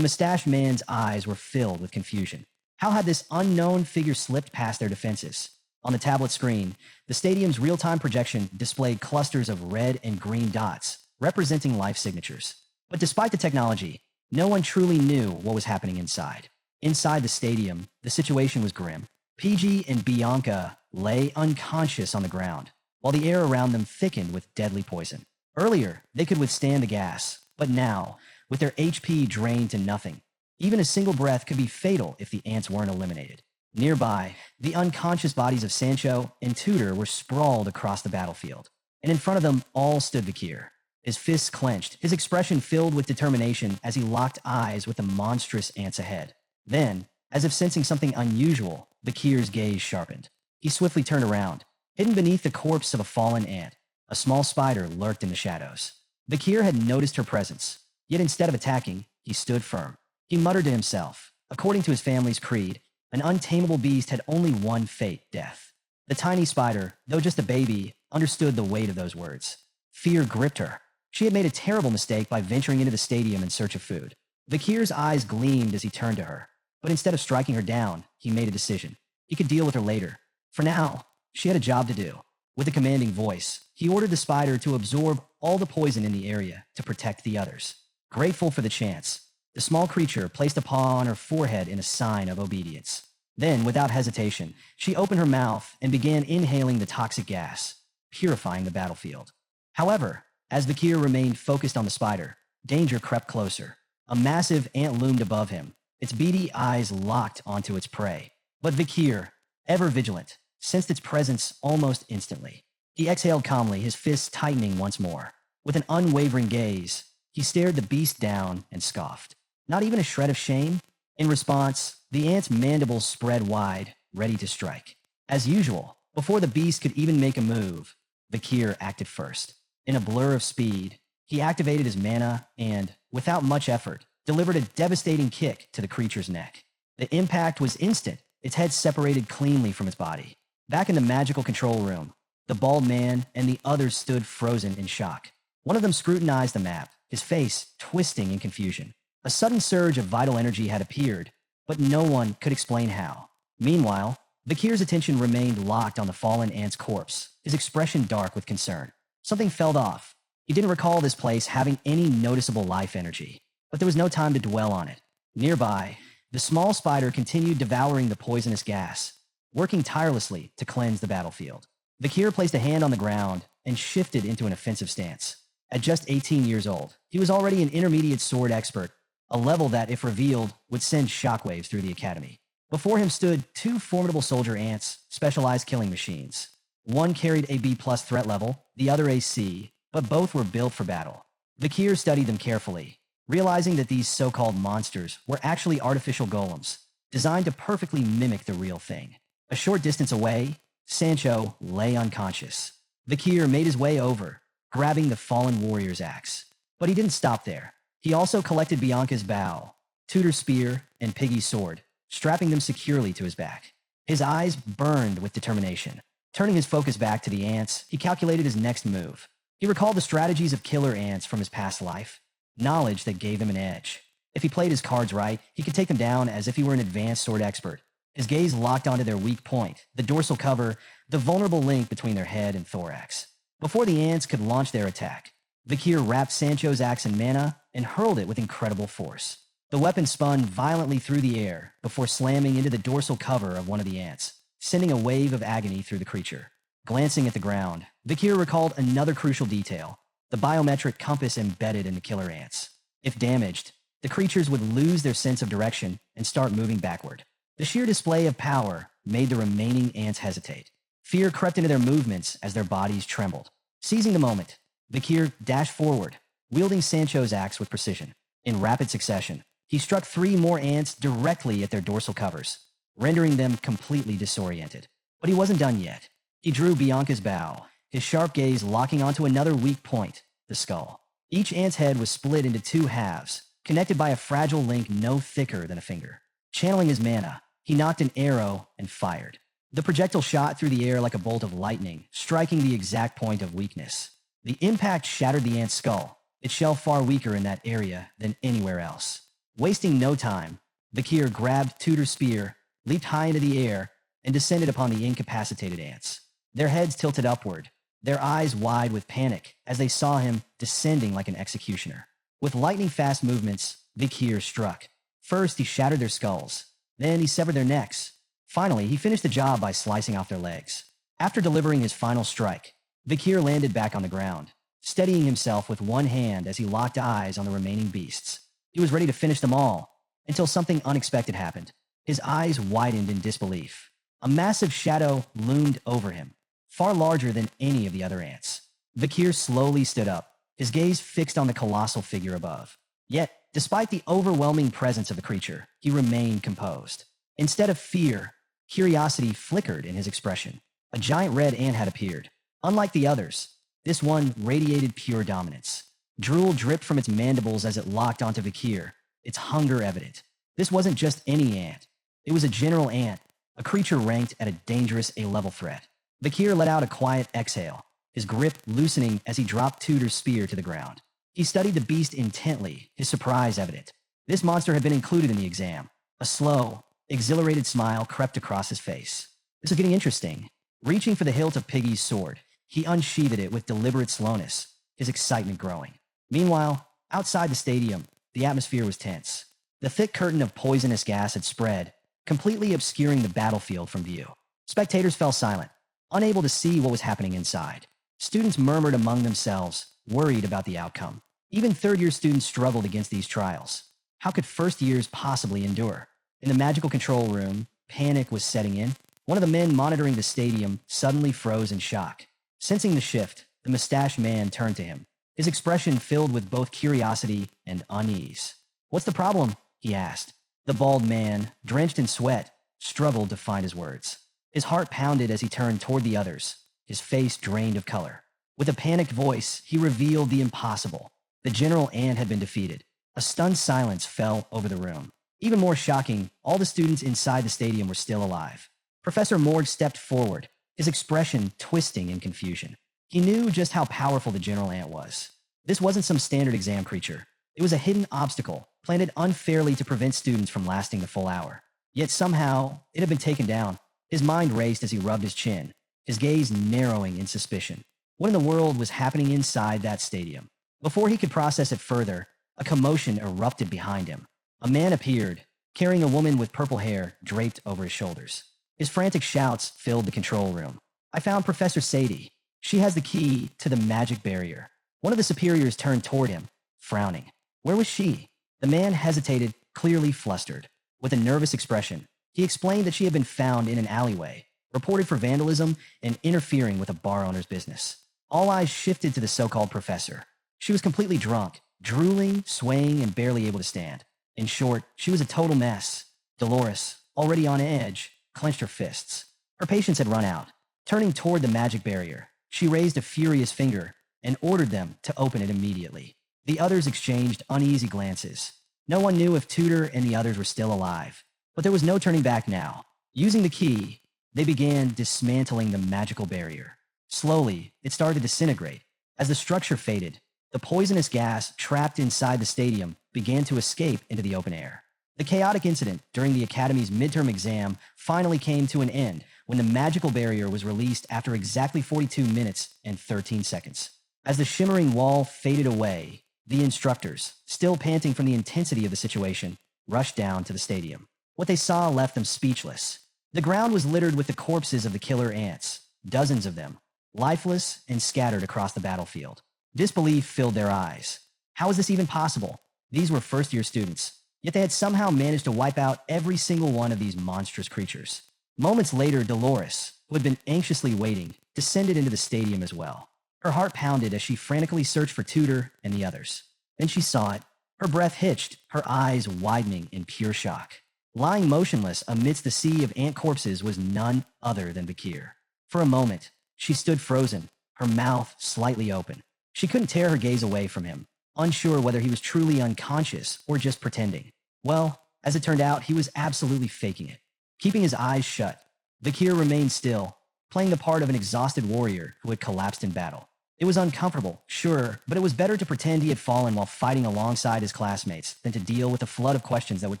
mustached man's eyes were filled with confusion. How had this unknown figure slipped past their defenses? On the tablet screen, the stadium's real-time projection displayed clusters of red and green dots, representing life signatures. But despite the technology, no one truly knew what was happening inside. Inside the stadium, the situation was grim. PG and Bianca lay unconscious on the ground, while the air around them thickened with deadly poison. Earlier, they could withstand the gas, but now, with their HP drained to nothing, even a single breath could be fatal if the ants weren't eliminated. Nearby, the unconscious bodies of Sancho and Tudor were sprawled across the battlefield, and in front of them all stood Vakir. His fists clenched, his expression filled with determination as he locked eyes with the monstrous ants ahead. Then, as if sensing something unusual, Vakir's gaze sharpened. He swiftly turned around. Hidden beneath the corpse of a fallen ant, a small spider lurked in the shadows. Vakir had noticed her presence, yet instead of attacking, he stood firm. He muttered to himself. According to his family's creed, an untamable beast had only one fate, death. The tiny spider, though just a baby, understood the weight of those words. Fear gripped her. She had made a terrible mistake by venturing into the stadium in search of food. Vakir's eyes gleamed as he turned to her, but instead of striking her down, he made a decision. He could deal with her later. For now, she had a job to do. With a commanding voice, he ordered the spider to absorb all the poison in the area to protect the others. Grateful for the chance, the small creature placed a paw on her forehead in a sign of obedience. Then, without hesitation, she opened her mouth and began inhaling the toxic gas, purifying the battlefield. However, as Vakir remained focused on the spider, danger crept closer. A massive ant loomed above him, its beady eyes locked onto its prey. But Vakir, ever vigilant, sensed its presence almost instantly. He exhaled calmly, his fists tightening once more. With an unwavering gaze, he stared the beast down and scoffed. Not even a shred of shame? In response, the ant's mandibles spread wide, ready to strike. As usual, before the beast could even make a move, Vakir acted first. In a blur of speed, he activated his mana and, without much effort, delivered a devastating kick to the creature's neck. The impact was instant, its head separated cleanly from its body. Back in the magical control room, the bald man and the others stood frozen in shock. One of them scrutinized the map, his face twisting in confusion. A sudden surge of vital energy had appeared, but no one could explain how. Meanwhile, Vakir's attention remained locked on the fallen ant's corpse, his expression dark with concern. Something felt off. He didn't recall this place having any noticeable life energy, but there was no time to dwell on it. Nearby, the small spider continued devouring the poisonous gas, working tirelessly to cleanse the battlefield. Vakir placed a hand on the ground and shifted into an offensive stance. At just 18 years old, he was already an intermediate sword expert, a level that, if revealed, would send shockwaves through the academy. Before him stood two formidable soldier ants, specialized killing machines. One carried a B+ threat level, the other a C, but both were built for battle. Vakir studied them carefully, realizing that these so-called monsters were actually artificial golems, designed to perfectly mimic the real thing. A short distance away, Sancho lay unconscious. Vakir made his way over, grabbing the fallen warrior's axe. But he didn't stop there. He also collected Bianca's bow, Tudor's spear, and Piggy's sword, strapping them securely to his back. His eyes burned with determination. Turning his focus back to the ants, he calculated his next move. He recalled the strategies of killer ants from his past life, knowledge that gave him an edge. If he played his cards right, he could take them down as if he were an advanced sword expert. His gaze locked onto their weak point, the dorsal cover, the vulnerable link between their head and thorax. Before the ants could launch their attack, Vakir wrapped Sancho's axe in mana and hurled it with incredible force. The weapon spun violently through the air before slamming into the dorsal cover of one of the ants, sending a wave of agony through the creature. Glancing at the ground, Vakir recalled another crucial detail, the biometric compass embedded in the killer ants. If damaged, the creatures would lose their sense of direction and start moving backward. The sheer display of power made the remaining ants hesitate. Fear crept into their movements as their bodies trembled. Seizing the moment, Vakir dashed forward, wielding Sancho's axe with precision. In rapid succession, he struck 3 more ants directly at their dorsal covers, rendering them completely disoriented. But he wasn't done yet. He drew Bianca's bow, his sharp gaze locking onto another weak point, the skull. Each ant's head was split into 2 halves, connected by a fragile link no thicker than a finger. Channeling his mana, he knocked an arrow and fired. The projectile shot through the air like a bolt of lightning, striking the exact point of weakness. The impact shattered the ant's skull, its shell far weaker in that area than anywhere else. Wasting no time, Vakir grabbed Tudor's spear, leaped high into the air, and descended upon the incapacitated ants. Their heads tilted upward, their eyes wide with panic as they saw him descending like an executioner. With lightning-fast movements, Vakir struck. First, he shattered their skulls. Then he severed their necks. Finally, he finished the job by slicing off their legs. After delivering his final strike, Vakir landed back on the ground, steadying himself with one hand as he locked eyes on the remaining beasts. He was ready to finish them all, until something unexpected happened. His eyes widened in disbelief. A massive shadow loomed over him, far larger than any of the other ants. Vakir slowly stood up, his gaze fixed on the colossal figure above. Yet, despite the overwhelming presence of the creature, he remained composed. Instead of fear, curiosity flickered in his expression. A giant red ant had appeared. Unlike the others, this one radiated pure dominance. Drool dripped from its mandibles as it locked onto Vakir, its hunger evident. This wasn't just any ant. It was a general ant, a creature ranked at a dangerous A-level threat. Vakir let out a quiet exhale, his grip loosening as he dropped Tudor's spear to the ground. He studied the beast intently, his surprise evident. This monster had been included in the exam. A slow, exhilarated smile crept across his face. This was getting interesting. Reaching for the hilt of Piggy's sword, he unsheathed it with deliberate slowness, his excitement growing. Meanwhile, outside the stadium, the atmosphere was tense. The thick curtain of poisonous gas had spread, completely obscuring the battlefield from view. Spectators fell silent, unable to see what was happening inside. Students murmured among themselves, worried about the outcome. Even third-year students struggled against these trials. How could first years possibly endure? In the magical control room, panic was setting in. One of the men monitoring the stadium suddenly froze in shock. Sensing the shift, the mustached man turned to him, his expression filled with both curiosity and unease. "What's the problem?" he asked. The bald man, drenched in sweat, struggled to find his words. His heart pounded as he turned toward the others, his face drained of color. With a panicked voice, he revealed the impossible. The General Ant had been defeated. A stunned silence fell over the room. Even more shocking, all the students inside the stadium were still alive. Professor Morg stepped forward, his expression twisting in confusion. He knew just how powerful the General Ant was. This wasn't some standard exam creature. It was a hidden obstacle, planted unfairly to prevent students from lasting the full hour. Yet somehow, it had been taken down. His mind raced as he rubbed his chin, his gaze narrowing in suspicion. What in the world was happening inside that stadium? Before he could process it further, a commotion erupted behind him. A man appeared, carrying a woman with purple hair draped over his shoulders. His frantic shouts filled the control room. "I found Professor Sadie. She has the key to the magic barrier." One of the superiors turned toward him, frowning. Where was she? The man hesitated, clearly flustered. With a nervous expression, he explained that she had been found in an alleyway, reported for vandalism and interfering with a bar owner's business. All eyes shifted to the so-called professor. She was completely drunk, drooling, swaying, and barely able to stand. In short, she was a total mess. Dolores, already on edge, clenched her fists. Her patience had run out. Turning toward the magic barrier, she raised a furious finger and ordered them to open it immediately. The others exchanged uneasy glances. No one knew if Tudor and the others were still alive, but there was no turning back now. Using the key, they began dismantling the magical barrier. Slowly, it started to disintegrate. As the structure faded, the poisonous gas trapped inside the stadium began to escape into the open air. The chaotic incident during the Academy's midterm exam finally came to an end when the magical barrier was released after exactly 42 minutes and 13 seconds. As the shimmering wall faded away, the instructors, still panting from the intensity of the situation, rushed down to the stadium. What they saw left them speechless. The ground was littered with the corpses of the killer ants, dozens of them, lifeless and scattered across the battlefield. Disbelief filled their eyes. How was this even possible? These were first-year students, yet they had somehow managed to wipe out every single one of these monstrous creatures. Moments later, Dolores, who had been anxiously waiting, descended into the stadium as well. Her heart pounded as she frantically searched for Tudor and the others. Then she saw it. Her breath hitched, her eyes widening in pure shock. Lying motionless amidst the sea of ant corpses was none other than Vakir. For a moment, she stood frozen, her mouth slightly open. She couldn't tear her gaze away from him, unsure whether he was truly unconscious or just pretending. Well, as it turned out, he was absolutely faking it. Keeping his eyes shut, Vakir remained still, playing the part of an exhausted warrior who had collapsed in battle. It was uncomfortable, sure, but it was better to pretend he had fallen while fighting alongside his classmates than to deal with the flood of questions that would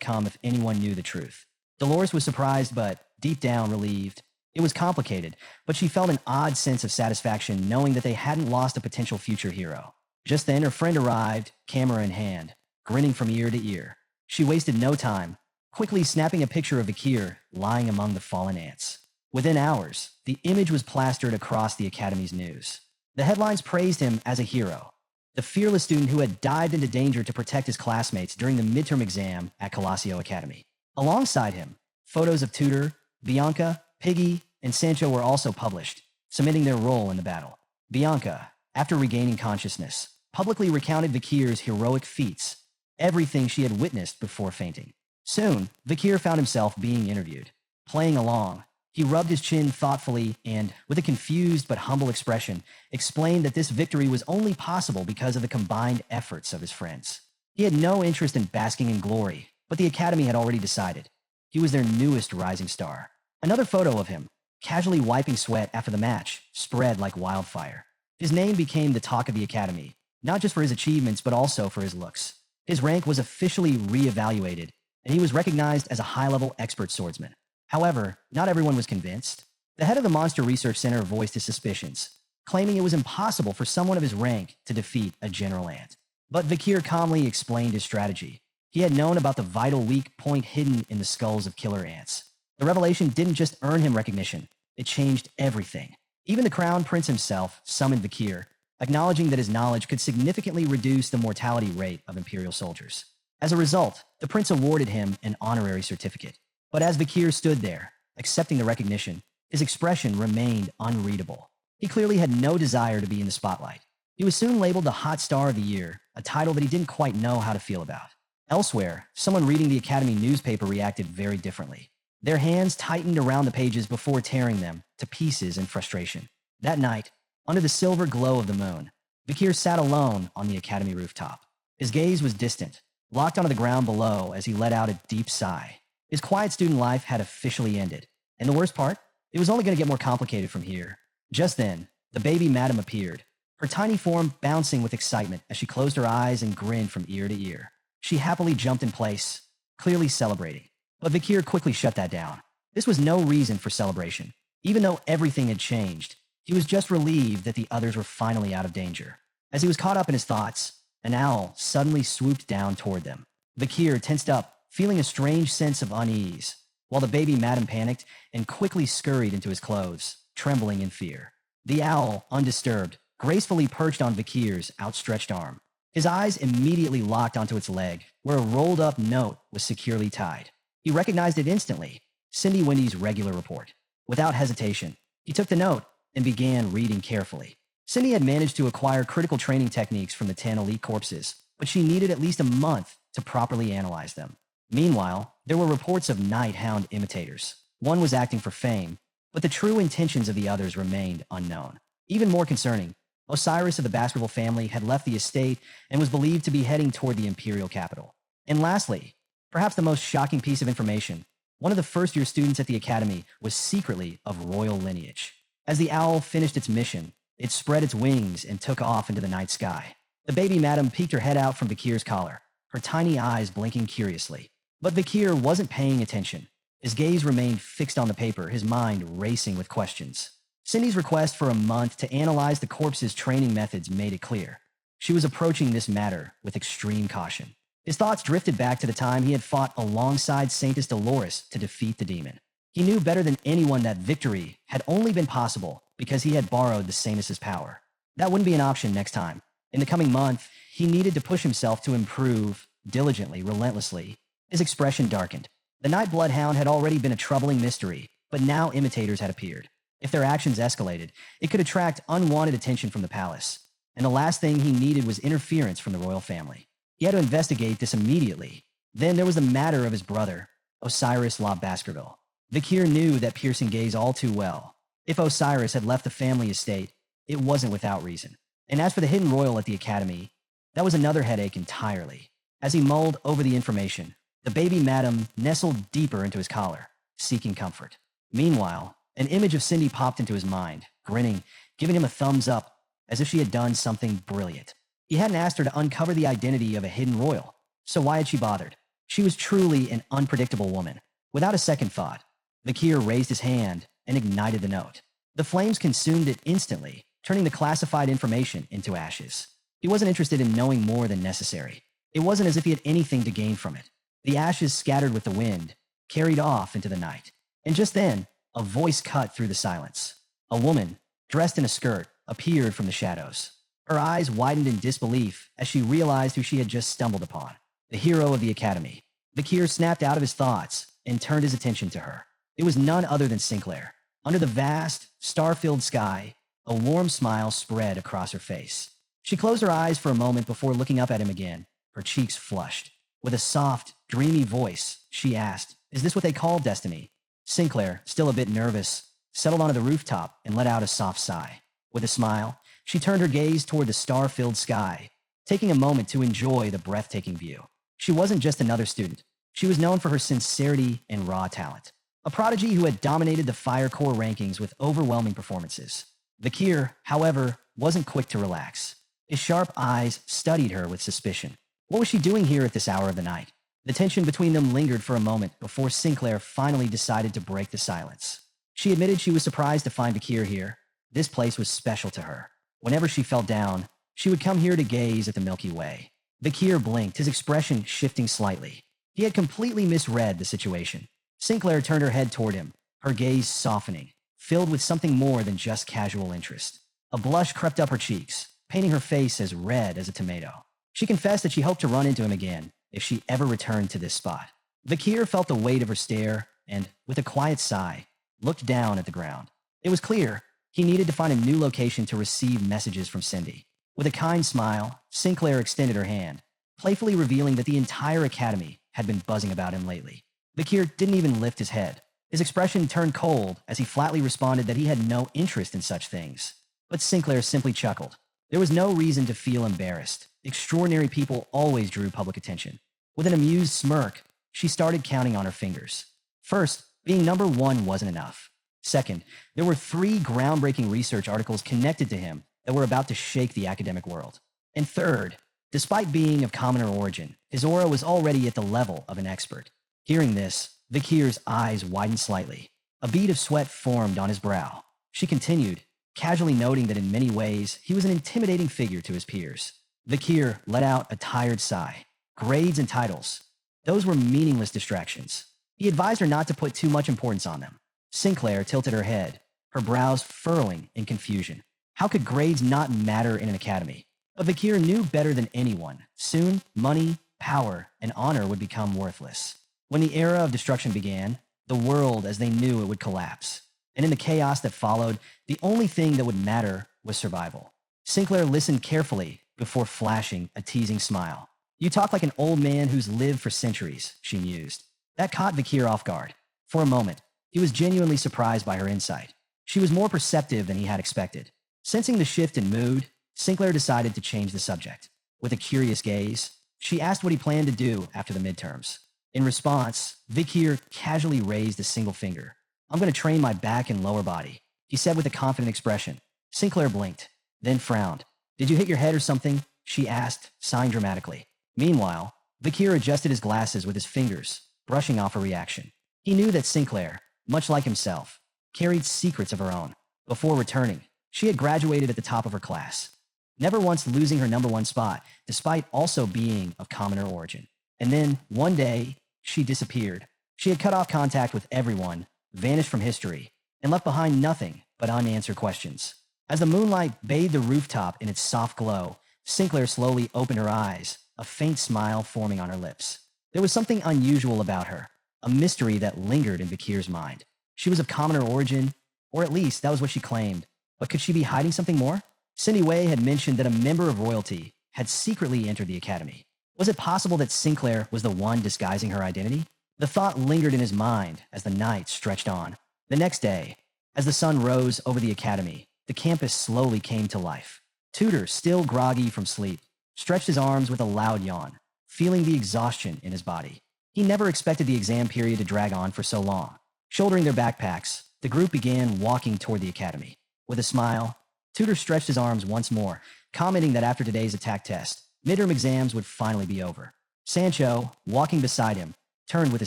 come if anyone knew the truth. Dolores was surprised, but deep down relieved. It was complicated, but she felt an odd sense of satisfaction knowing that they hadn't lost a potential future hero. Just then, her friend arrived, camera in hand, grinning from ear to ear. She wasted no time, quickly snapping a picture of Vakir lying among the fallen ants. Within hours, the image was plastered across the Academy's news. The headlines praised him as a hero, the fearless student who had dived into danger to protect his classmates during the midterm exam at Colossio Academy. Alongside him, photos of Tudor, Bianca, Piggy, and Sancho were also published, cementing their role in the battle. Bianca, after regaining consciousness, publicly recounted Vakir's heroic feats, everything she had witnessed before fainting. Soon, Vakir found himself being interviewed. Playing along, he rubbed his chin thoughtfully and, with a confused but humble expression, explained that this victory was only possible because of the combined efforts of his friends. He had no interest in basking in glory, but the Academy had already decided. He was their newest rising star. Another photo of him, casually wiping sweat after the match, spread like wildfire. His name became the talk of the Academy, not just for his achievements but also for his looks. His rank was officially re-evaluated, and he was recognized as a high-level expert swordsman. However, not everyone was convinced. The head of the Monster Research Center voiced his suspicions, claiming it was impossible for someone of his rank to defeat a general ant. But Vakir calmly explained his strategy. He had known about the vital weak point hidden in the skulls of killer ants. The revelation didn't just earn him recognition, it changed everything. Even the Crown Prince himself summoned Vakir, acknowledging that his knowledge could significantly reduce the mortality rate of Imperial soldiers. As a result, the prince awarded him an honorary certificate. But as Vakir stood there, accepting the recognition, his expression remained unreadable. He clearly had no desire to be in the spotlight. He was soon labeled the Hot Star of the Year, a title that he didn't quite know how to feel about. Elsewhere, someone reading the Academy newspaper reacted very differently. Their hands tightened around the pages before tearing them to pieces in frustration. That night, under the silver glow of the moon, Vakir sat alone on the Academy rooftop. His gaze was distant, locked onto the ground below as he let out a deep sigh. His quiet student life had officially ended. And the worst part? It was only going to get more complicated from here. Just then, the baby madam appeared, her tiny form bouncing with excitement as she closed her eyes and grinned from ear to ear. She happily jumped in place, clearly celebrating. But Vakir quickly shut that down. This was no reason for celebration. Even though everything had changed, he was just relieved that the others were finally out of danger. As he was caught up in his thoughts, an owl suddenly swooped down toward them. Vakir tensed up, feeling a strange sense of unease, while the baby madam panicked and quickly scurried into his clothes, trembling in fear. The owl, undisturbed, gracefully perched on Vakir's outstretched arm. His eyes immediately locked onto its leg, where a rolled-up note was securely tied. He recognized it instantly, Cindy Wendy's regular report. Without hesitation, he took the note and began reading carefully. Cindy had managed to acquire critical training techniques from the 10 elite corpses, but she needed at least a month to properly analyze them. Meanwhile, there were reports of night hound imitators. One was acting for fame, but the true intentions of the others remained unknown. Even more concerning, Osiris of the Baskerville family had left the estate and was believed to be heading toward the imperial capital. And lastly, perhaps the most shocking piece of information, one of the first-year students at the academy was secretly of royal lineage. As the owl finished its mission, it spread its wings and took off into the night sky. The baby madam peeked her head out from Vakir's collar, her tiny eyes blinking curiously. But Vakir wasn't paying attention. His gaze remained fixed on the paper, his mind racing with questions. Cindy's request for a month to analyze the corpse's training methods made it clear. She was approaching this matter with extreme caution. His thoughts drifted back to the time he had fought alongside Saintess Dolores to defeat the demon. He knew better than anyone that victory had only been possible because he had borrowed the Saintess's power. That wouldn't be an option next time. In the coming month, he needed to push himself to improve, diligently, relentlessly. His expression darkened. The Night Bloodhound had already been a troubling mystery, but now imitators had appeared. If their actions escalated, it could attract unwanted attention from the palace. And the last thing he needed was interference from the royal family. He had to investigate this immediately. Then there was the matter of his brother, Osiris La Baskerville. Vakir knew that piercing gaze all too well. If Osiris had left the family estate, it wasn't without reason. And as for the hidden royal at the academy, that was another headache entirely. As he mulled over the information, the baby madam nestled deeper into his collar, seeking comfort. Meanwhile, an image of Cindy popped into his mind, grinning, giving him a thumbs up, as if she had done something brilliant. He hadn't asked her to uncover the identity of a hidden royal, so why had she bothered? She was truly an unpredictable woman. Without a second thought, Vakir raised his hand and ignited the note. The flames consumed it instantly, turning the classified information into ashes. He wasn't interested in knowing more than necessary. It wasn't as if he had anything to gain from it. The ashes scattered with the wind, carried off into the night. And just then, a voice cut through the silence. A woman, dressed in a skirt, appeared from the shadows. Her eyes widened in disbelief as she realized who she had just stumbled upon. The hero of the academy. Vakir snapped out of his thoughts and turned his attention to her. It was none other than Sinclair. Under the vast, star-filled sky, a warm smile spread across her face. She closed her eyes for a moment before looking up at him again, her cheeks flushed. With a soft, dreamy voice, she asked, "Is this what they call destiny?" Sinclair, still a bit nervous, settled onto the rooftop and let out a soft sigh. With a smile, she turned her gaze toward the star-filled sky, taking a moment to enjoy the breathtaking view. She wasn't just another student. She was known for her sincerity and raw talent. A prodigy who had dominated the Fire Corps rankings with overwhelming performances. Vakir, however, wasn't quick to relax. His sharp eyes studied her with suspicion. What was she doing here at this hour of the night? The tension between them lingered for a moment before Sinclair finally decided to break the silence. She admitted she was surprised to find Vakir here. This place was special to her. Whenever she felt down, she would come here to gaze at the Milky Way. Vakir blinked, his expression shifting slightly. He had completely misread the situation. Sinclair turned her head toward him, her gaze softening, filled with something more than just casual interest. A blush crept up her cheeks, painting her face as red as a tomato. She confessed that she hoped to run into him again if she ever returned to this spot. Vakir felt the weight of her stare and, with a quiet sigh, looked down at the ground. It was clear he needed to find a new location to receive messages from Cindy. With a kind smile, Sinclair extended her hand, playfully revealing that the entire academy had been buzzing about him lately. Vakir didn't even lift his head. His expression turned cold as he flatly responded that he had no interest in such things. But Sinclair simply chuckled. There was no reason to feel embarrassed. Extraordinary people always drew public attention. With an amused smirk, she started counting on her fingers. First, being number one wasn't enough. Second, there were 3 groundbreaking research articles connected to him that were about to shake the academic world. And third, despite being of commoner origin, his aura was already at the level of an expert. Hearing this, Vakir's eyes widened slightly. A bead of sweat formed on his brow. She continued, casually noting that in many ways, he was an intimidating figure to his peers. Vakir let out a tired sigh. Grades and titles. Those were meaningless distractions. He advised her not to put too much importance on them. Sinclair tilted her head, her brows furrowing in confusion. How could grades not matter in an academy? But Vakir knew better than anyone. Soon, money, power, and honor would become worthless. When the era of destruction began, the world as they knew it would collapse. And in the chaos that followed, the only thing that would matter was survival. Sinclair listened carefully before flashing a teasing smile. "You talk like an old man who's lived for centuries," she mused. That caught Vakir off guard. For a moment, he was genuinely surprised by her insight. She was more perceptive than he had expected. Sensing the shift in mood, Sinclair decided to change the subject. With a curious gaze, She asked what he planned to do after the midterms. In response, Vakir casually raised a single finger. "I'm going to train my back and lower body," he said with a confident expression. Sinclair blinked, then frowned. "Did you hit your head or something?" she asked, sighing dramatically. Meanwhile, Vakir adjusted his glasses with his fingers, brushing off a reaction. He knew that Sinclair, much like himself, carried secrets of her own. Before returning, she had graduated at the top of her class, never once losing her number one spot, despite also being of commoner origin. And then, one day, she disappeared. She had cut off contact with everyone, vanished from history, and left behind nothing but unanswered questions. As the moonlight bathed the rooftop in its soft glow, Sinclair slowly opened her eyes, a faint smile forming on her lips. There was something unusual about her, a mystery that lingered in Vakir's mind. She was of commoner origin, or at least that was what she claimed. But could she be hiding something more? Cindy Wei had mentioned that a member of royalty had secretly entered the academy. Was it possible that Sinclair was the one disguising her identity? The thought lingered in his mind as the night stretched on. The next day, as the sun rose over the academy, the campus slowly came to life. Tutor, still groggy from sleep, stretched his arms with a loud yawn, feeling the exhaustion in his body. He never expected the exam period to drag on for so long. Shouldering their backpacks, the group began walking toward the academy. With a smile, Tutor stretched his arms once more, commenting that after today's attack test, midterm exams would finally be over. Sancho, walking beside him, turned with a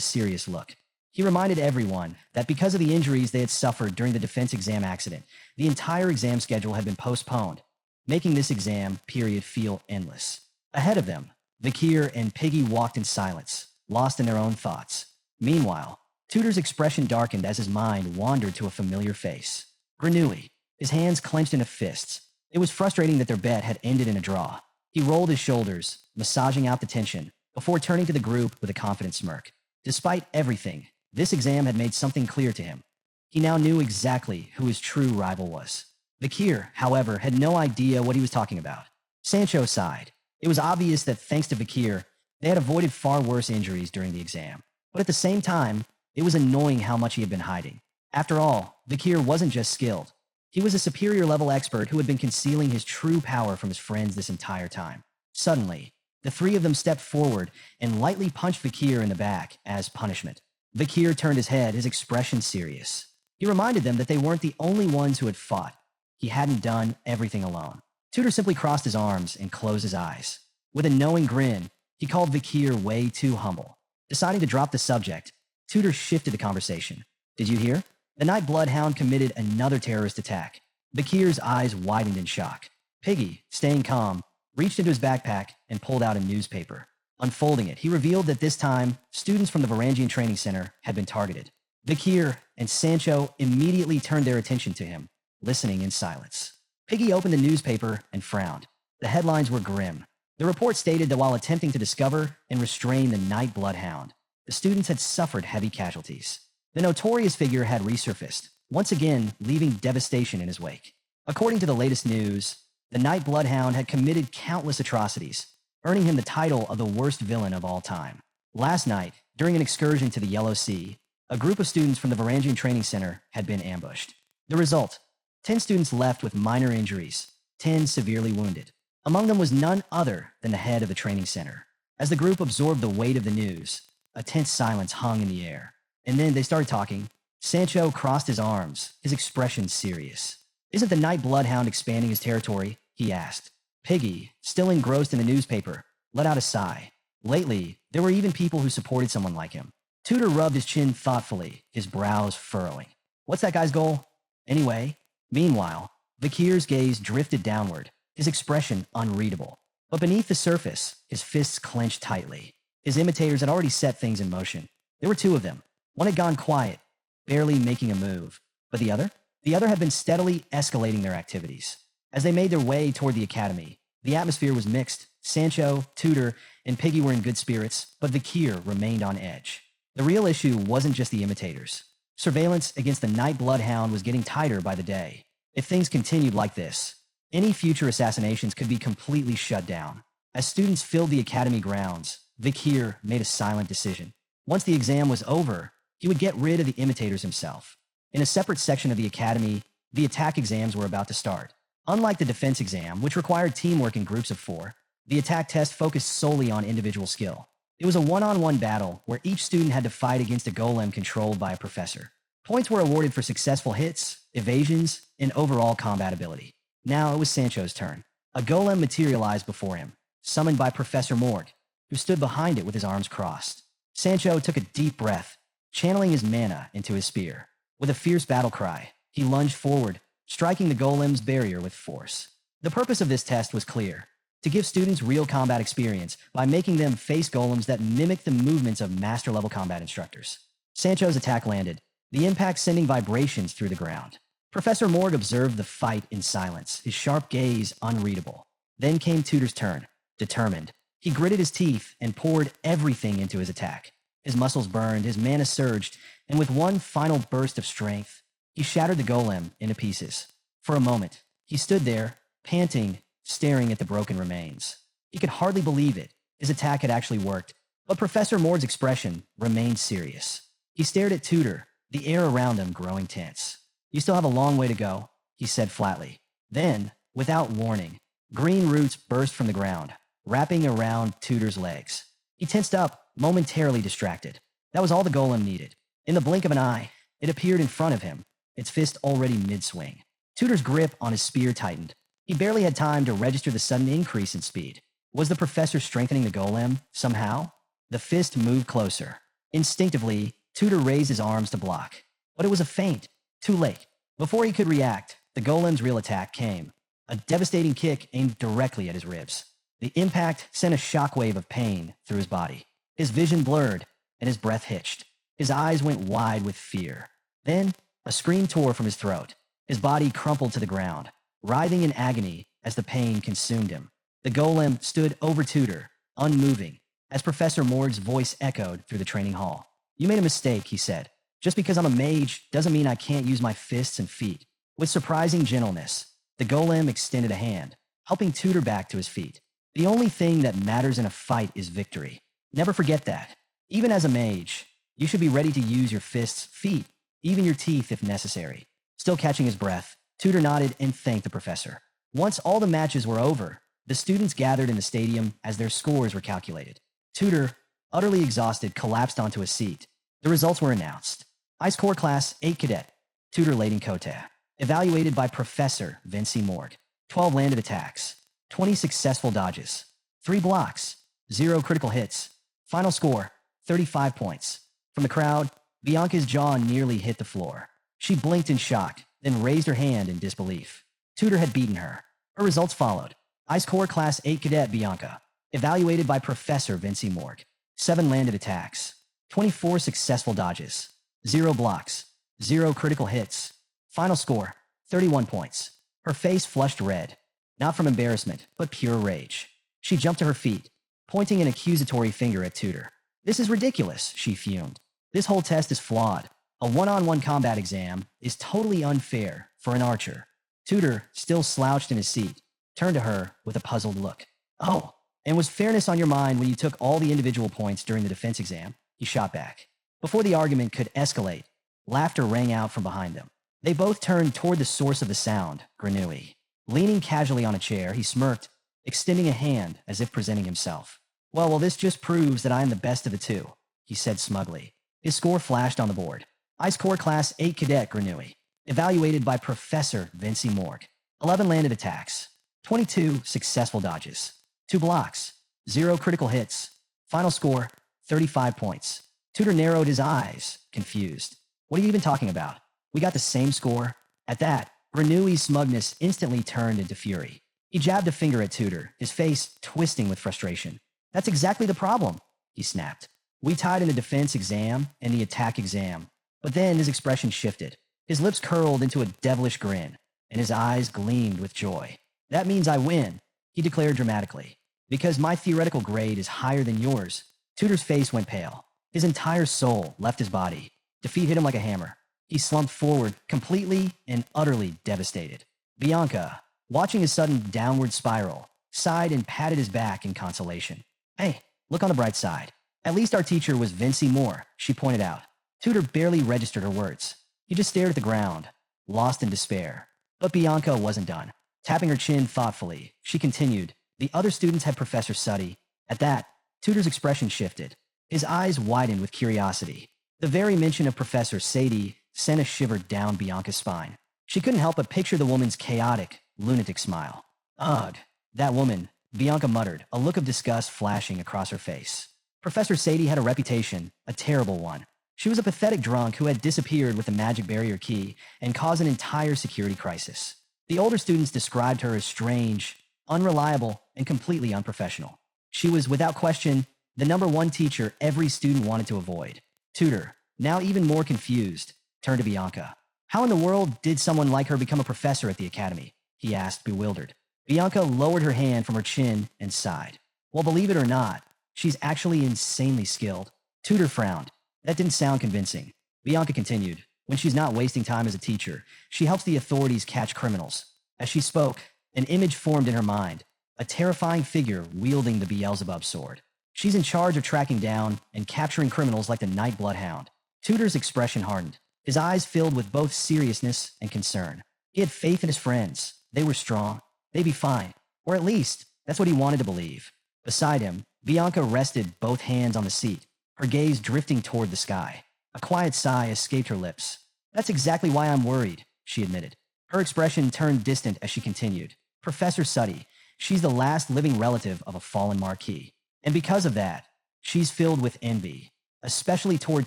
serious look. He reminded everyone that because of the injuries they had suffered during the defense exam accident, the entire exam schedule had been postponed, making this exam period feel endless. Ahead of them, Vakir and Piggy walked in silence, lost in their own thoughts. Meanwhile, Tutor's expression darkened as his mind wandered to a familiar face. Granui, his hands clenched into fists. It was frustrating that their bet had ended in a draw. He rolled his shoulders, massaging out the tension, before turning to the group with a confident smirk. Despite everything, this exam had made something clear to him. He now knew exactly who his true rival was. Vakir, however, had no idea what he was talking about. Sancho sighed. It was obvious that thanks to Vakir, they had avoided far worse injuries during the exam. But at the same time, it was annoying how much he had been hiding. After all, Vakir wasn't just skilled. He was a superior level expert who had been concealing his true power from his friends this entire time. Suddenly, the three of them stepped forward and lightly punched Vakir in the back as punishment. Vakir turned his head, his expression serious. He reminded them that they weren't the only ones who had fought. He hadn't done everything alone. Tutor simply crossed his arms and closed his eyes. With a knowing grin, he called Vakir way too humble. Deciding to drop the subject, Tutor shifted the conversation. "Did you hear? The Night Bloodhound committed another terrorist attack." Vakir's eyes widened in shock. Piggy, staying calm, reached into his backpack and pulled out a newspaper. Unfolding it, he revealed that this time, students from the Varangian Training Center had been targeted. Vakir and Sancho immediately turned their attention to him, listening in silence. Piggy opened the newspaper and frowned. The headlines were grim. The report stated that while attempting to discover and restrain the Night Bloodhound, the students had suffered heavy casualties. The notorious figure had resurfaced, once again leaving devastation in his wake. According to the latest news, the Night Bloodhound had committed countless atrocities, earning him the title of the worst villain of all time. Last night, during an excursion to the Yellow Sea, a group of students from the Varangian Training Center had been ambushed. The result: 10 students left with minor injuries, 10 severely wounded. Among them was none other than the head of the training center. As the group absorbed the weight of the news, a tense silence hung in the air. And then they started talking. Sancho crossed his arms, his expression serious. "Isn't the Night Bloodhound expanding his territory?" he asked. Piggy, still engrossed in the newspaper, let out a sigh. Lately, there were even people who supported someone like him. Tutor rubbed his chin thoughtfully, his brows furrowing. "What's that guy's goal? Anyway?" Meanwhile, Vakir's gaze drifted downward, his expression unreadable. But beneath the surface, his fists clenched tightly. His imitators had already set things in motion. There were two of them. One had gone quiet, barely making a move. But the other? The other had been steadily escalating their activities. As they made their way toward the academy, the atmosphere was mixed. Sancho, Tutor, and Piggy were in good spirits, but Vakir remained on edge. The real issue wasn't just the imitators. Surveillance against the Night Bloodhound was getting tighter by the day. If things continued like this, any future assassinations could be completely shut down. As students filled the academy grounds, Vakir made a silent decision. Once the exam was over, he would get rid of the imitators himself. In a separate section of the academy, the attack exams were about to start. Unlike the defense exam, which required teamwork in groups of 4, The attack test focused solely on individual skill. It was a one-on-one battle where each student had to fight against a golem controlled by a professor. Points were awarded for successful hits, evasions, and overall combat ability. Now it was Sancho's turn. A golem materialized before him, summoned by Professor Morg, who stood behind it with his arms crossed. Sancho took a deep breath, channeling his mana into his spear. With a fierce battle cry, he lunged forward, striking the golem's barrier with force. The purpose of this test was clear: to give students real combat experience by making them face golems that mimic the movements of master-level combat instructors. Sancho's attack landed, the impact sending vibrations through the ground. Professor Morg observed the fight in silence, his sharp gaze unreadable. Then came Tutor's turn. Determined, he gritted his teeth and poured everything into his attack. His muscles burned, his mana surged, and with one final burst of strength, he shattered the golem into pieces. For a moment, he stood there, panting, staring at the broken remains. He could hardly believe it. His attack had actually worked, but Professor Morg's expression remained serious. He stared at Tutor, the air around him growing tense. "You still have a long way to go," he said flatly. Then, without warning, green roots burst from the ground, wrapping around Tutor's legs. He tensed up, momentarily distracted. That was all the golem needed. In the blink of an eye, it appeared in front of him, its fist already mid-swing. Tutor's grip on his spear tightened. He barely had time to register the sudden increase in speed. Was the professor strengthening the golem, somehow? The fist moved closer. Instinctively, Tutor raised his arms to block. But it was a feint. Too late. Before he could react, the golem's real attack came. A devastating kick aimed directly at his ribs. The impact sent a shockwave of pain through his body. His vision blurred, and his breath hitched. His eyes went wide with fear. Then, a scream tore from his throat. His body crumpled to the ground, writhing in agony as the pain consumed him. The golem stood over Tutor, unmoving, as Professor Morg's voice echoed through the training hall. "You made a mistake," he said. "Just because I'm a mage doesn't mean I can't use my fists and feet." With surprising gentleness, the golem extended a hand, helping Tutor back to his feet. "The only thing that matters in a fight is victory. Never forget that. Even as a mage, you should be ready to use your fists, feet, even your teeth if necessary." Still catching his breath, Tutor nodded and thanked the professor. Once all the matches were over, the students gathered in the stadium as their scores were calculated. Tutor, utterly exhausted, collapsed onto a seat. The results were announced. Ice Corps Class 8 Cadet, Tutor Layden Kota. Evaluated by Professor Vinci Morg. 12 landed attacks, 20 successful dodges, 3 blocks, 0 critical hits. Final score, 35 points. From the crowd, Bianca's jaw nearly hit the floor. She blinked in shock, then raised her hand in disbelief. Tutor had beaten her. Her results followed. Ice Corps Class 8 Cadet Bianca. Evaluated by Professor Vinci Morg. 7 landed attacks, 24 successful dodges, 0 blocks, 0 critical hits. Final score, 31 points. Her face flushed red, not from embarrassment, but pure rage. She jumped to her feet, pointing an accusatory finger at Tutor. "This is ridiculous," she fumed. "This whole test is flawed. A one-on-one combat exam is totally unfair for an archer." Tutor, still slouched in his seat, turned to her with a puzzled look. "Oh, and was fairness on your mind when you took all the individual points during the defense exam?" He shot back. Before the argument could escalate, laughter rang out from behind them. They both turned toward the source of the sound, Granui. Leaning casually on a chair, he smirked, extending a hand as if presenting himself. Well, this just proves that I am the best of the two," he said smugly. His score flashed on the board. Ice Corps Class 8 Cadet Granui. Evaluated by Professor Vinci Morg. 11 landed attacks, 22 successful dodges, 2 blocks, 0 critical hits. Final score, 35 points. Tutor narrowed his eyes, confused. "What are you even talking about? We got the same score." At that, Granui's smugness instantly turned into fury. He jabbed a finger at Tutor, his face twisting with frustration. "That's exactly the problem," he snapped. "We tied in the defense exam and the attack exam." But then his expression shifted. His lips curled into a devilish grin, and his eyes gleamed with joy. "That means I win," he declared dramatically. "Because my theoretical grade is higher than yours." Tutor's face went pale. His entire soul left his body. Defeat hit him like a hammer. He slumped forward, completely and utterly devastated. Bianca, watching his sudden downward spiral, sighed and patted his back in consolation. "Hey, look on the bright side. At least our teacher was Vinci Moore," she pointed out. Tutor barely registered her words. He just stared at the ground, lost in despair. But Bianca wasn't done. Tapping her chin thoughtfully, she continued, The other students had Professor Suddy. At that, Tutor's expression shifted. His eyes widened with curiosity. The very mention of Professor Sadie sent a shiver down Bianca's spine. She couldn't help but picture the woman's chaotic, lunatic smile. Ugh, that woman, Bianca muttered, a look of disgust flashing across her face. Professor Sadie had a reputation, a terrible one. She was a pathetic drunk who had disappeared with the magic barrier key and caused an entire security crisis. The older students described her as strange, unreliable, and completely unprofessional. She was, without question, the number one teacher every student wanted to avoid. Tutor, now even more confused, turned to Bianca. How in the world did someone like her become a professor at the academy? He asked, bewildered. Bianca lowered her hand from her chin and sighed. Well, believe it or not, she's actually insanely skilled. Tutor frowned. That didn't sound convincing. Bianca continued. When she's not wasting time as a teacher, she helps the authorities catch criminals. As she spoke, an image formed in her mind, a terrifying figure wielding the Beelzebub sword. She's in charge of tracking down and capturing criminals like the Night Bloodhound. Tutor's expression hardened. His eyes filled with both seriousness and concern. He had faith in his friends. They were strong. They'd be fine. Or at least, that's what he wanted to believe. Beside him, Bianca rested both hands on the seat, her gaze drifting toward the sky. A quiet sigh escaped her lips. That's exactly why I'm worried, she admitted. Her expression turned distant as she continued. Professor Suddy, she's the last living relative of a fallen marquis. And because of that, she's filled with envy, especially toward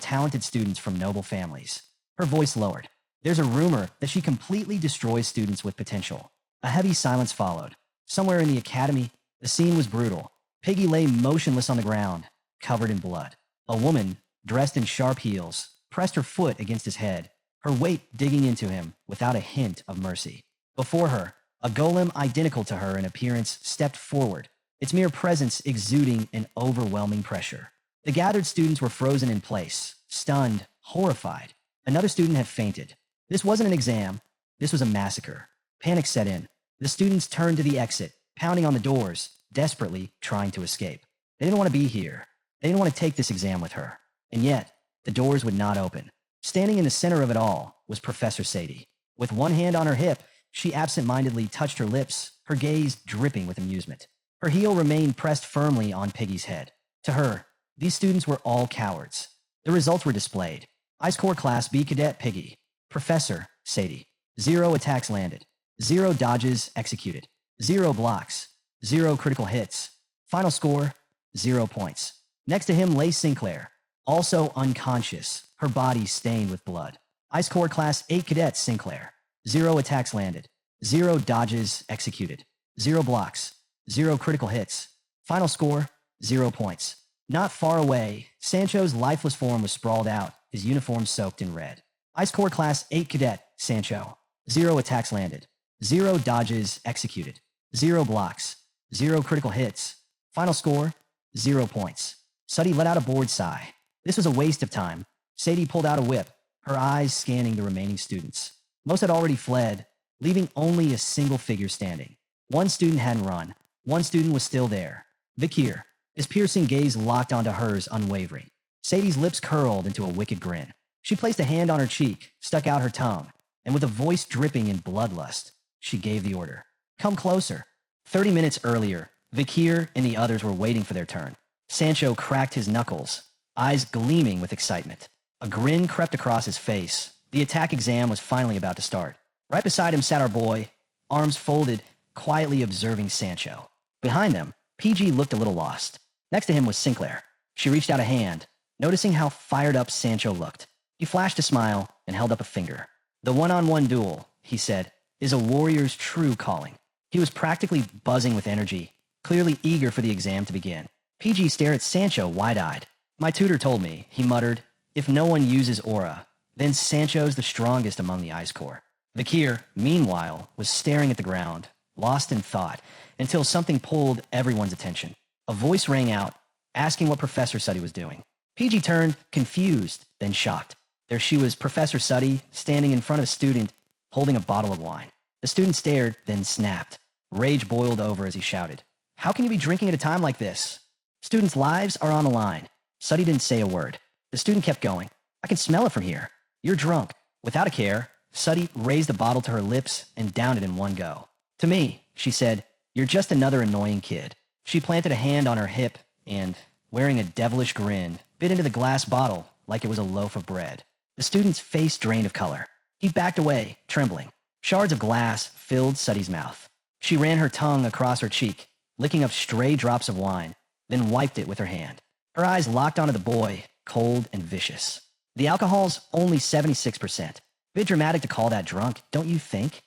talented students from noble families. Her voice lowered. There's a rumor that she completely destroys students with potential. A heavy silence followed. Somewhere in the academy, the scene was brutal. Piggy lay motionless on the ground, covered in blood. A woman, dressed in sharp heels, pressed her foot against his head, her weight digging into him without a hint of mercy. Before her, a golem identical to her in appearance stepped forward, its mere presence exuding an overwhelming pressure. The gathered students were frozen in place, stunned, horrified. Another student had fainted. This wasn't an exam. This was a massacre. Panic set in. The students turned to the exit, pounding on the doors, desperately trying to escape. They didn't want to be here. They didn't want to take this exam with her. And yet, the doors would not open. Standing in the center of it all was Professor Sadie. With one hand on her hip, she absent-mindedly touched her lips, her gaze dripping with amusement. Her heel remained pressed firmly on Piggy's head. To her, these students were all cowards. The results were displayed. Ice Corps Class B Cadet Piggy. Professor Sadie. 0 attacks landed. 0 dodges executed. 0 blocks. 0 critical hits. Final score, 0 points. Next to him lay Sinclair, also unconscious, her body stained with blood. Ice Corps Class 8 Cadet Sinclair. 0 attacks landed. 0 dodges executed. 0 blocks. 0 critical hits. Final score, 0 points. Not far away, Sancho's lifeless form was sprawled out, his uniform soaked in red. Ice Corps Class 8 Cadet Sancho. 0 attacks landed. 0 dodges executed. 0 blocks. 0 critical hits. Final score, 0 points. Suddy let out a bored sigh. This was a waste of time. Sadie pulled out a whip, her eyes scanning the remaining students. Most had already fled, leaving only a single figure standing. One student hadn't run. One student was still there. Vakir, his piercing gaze locked onto hers unwavering. Sadie's lips curled into a wicked grin. She placed a hand on her cheek, stuck out her tongue, and with a voice dripping in bloodlust, she gave the order. Come closer. 30 minutes earlier, Vakir and the others were waiting for their turn. Sancho cracked his knuckles, eyes gleaming with excitement. A grin crept across his face. The attack exam was finally about to start. Right beside him sat our boy, arms folded, quietly observing Sancho. Behind them, PG looked a little lost. Next to him was Sinclair. She reached out a hand, noticing how fired up Sancho looked. He flashed a smile and held up a finger. The one-on-one duel, he said, is a warrior's true calling. He was practically buzzing with energy, clearly eager for the exam to begin. PG stared at Sancho wide-eyed. My tutor told me, he muttered, if no one uses aura, then Sancho's the strongest among the Ice Corps. Vakir, meanwhile, was staring at the ground, lost in thought, until something pulled everyone's attention. A voice rang out, asking what Professor Suddy was doing. PG turned, confused, then shocked. There she was, Professor Suddy, standing in front of a student, holding a bottle of wine. The student stared, then snapped. Rage boiled over as he shouted, how can you be drinking at a time like this? Students' lives are on the line. Suddy didn't say a word. The student kept going. I can smell it from here. You're drunk. Without a care, Suddy raised the bottle to her lips and downed it in one go. To me, she said, You're just another annoying kid. She planted a hand on her hip and, wearing a devilish grin, bit into the glass bottle like it was a loaf of bread. The student's face drained of color. He backed away, trembling. Shards of glass filled Suddy's mouth. She ran her tongue across her cheek, licking up stray drops of wine, then wiped it with her hand. Her eyes locked onto the boy, cold and vicious. The alcohol's only 76%. Bit dramatic to call that drunk, don't you think?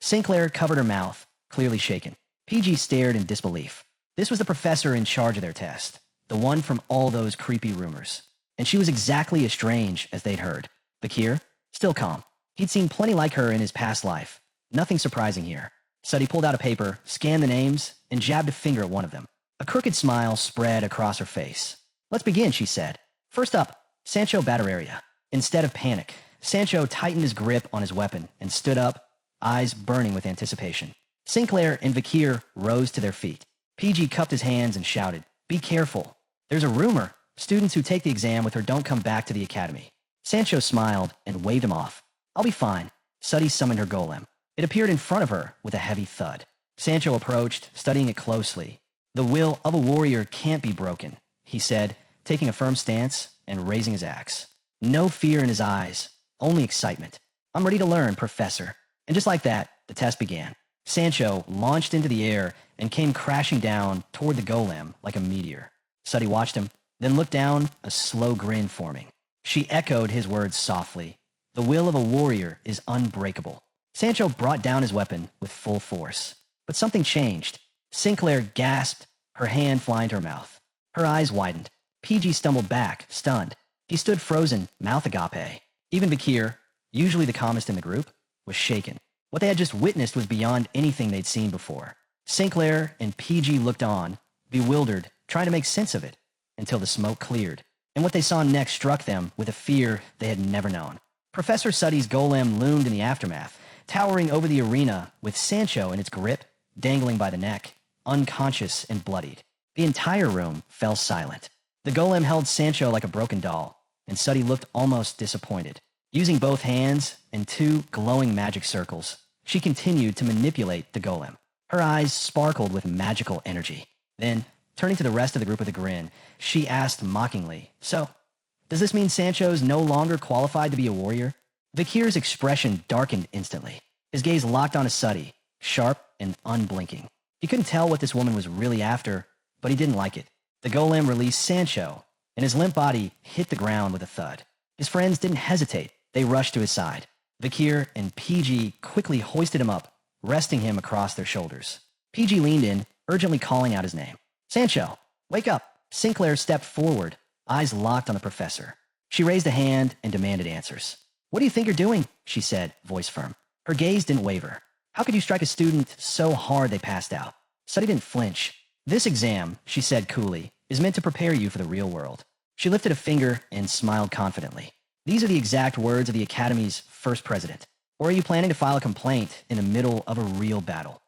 Sinclair covered her mouth, clearly shaken. PG stared in disbelief. This was the professor in charge of their test, the one from all those creepy rumors. And she was exactly as strange as they'd heard. Vakir, still calm. He'd seen plenty like her in his past life. Nothing surprising here. Suddy pulled out a paper, scanned the names, and jabbed a finger at one of them. A crooked smile spread across her face. Let's begin, she said. First up, Sancho Batteraria. Instead of panic, Sancho tightened his grip on his weapon and stood up, eyes burning with anticipation. Sinclair and Vakir rose to their feet. PG cupped his hands and shouted, "Be careful. There's a rumor. Students who take the exam with her don't come back to the academy." Sancho smiled and waved him off. "I'll be fine." Suddy summoned her golem. It appeared in front of her with a heavy thud. Sancho approached, studying it closely. "The will of a warrior can't be broken," he said, taking a firm stance and raising his axe. No fear in his eyes, only excitement. "I'm ready to learn, Professor." And just like that, the test began. Sancho launched into the air and came crashing down toward the golem like a meteor. Suddy watched him, then looked down, a slow grin forming. She echoed his words softly. "The will of a warrior is unbreakable." Sancho brought down his weapon with full force. But something changed. Sinclair gasped, her hand flying to her mouth. Her eyes widened. PG stumbled back, stunned. He stood frozen, mouth agape. Even Vakir, usually the calmest in the group, was shaken. What they had just witnessed was beyond anything they'd seen before. Sinclair and PG looked on, bewildered, trying to make sense of it, until the smoke cleared. And what they saw next struck them with a fear they had never known. Professor Suddy's golem loomed in the aftermath, towering over the arena with Sancho in its grip, dangling by the neck, unconscious and bloodied. The entire room fell silent. The golem held Sancho like a broken doll, and Suddy looked almost disappointed. Using both hands and two glowing magic circles, she continued to manipulate the golem. Her eyes sparkled with magical energy. Then, turning to the rest of the group with a grin, she asked mockingly, "So, does this mean Sancho's no longer qualified to be a warrior?" Vakir's expression darkened instantly. His gaze locked onto Suddy, sharp and unblinking. He couldn't tell what this woman was really after, but he didn't like it. The golem released Sancho, and his limp body hit the ground with a thud. His friends didn't hesitate. They rushed to his side. Vakir and PG quickly hoisted him up, resting him across their shoulders. PG leaned in, urgently calling out his name. "Sancho, wake up!" Sinclair stepped forward, eyes locked on the professor. She raised a hand and demanded answers. "What do you think you're doing?" she said, voice firm. Her gaze didn't waver. "How could you strike a student so hard they passed out?" Suddy didn't flinch. "This exam," she said coolly, "is meant to prepare you for the real world." She lifted a finger and smiled confidently. "These are the exact words of the Academy's first president. Or are you planning to file a complaint in the middle of a real battle?"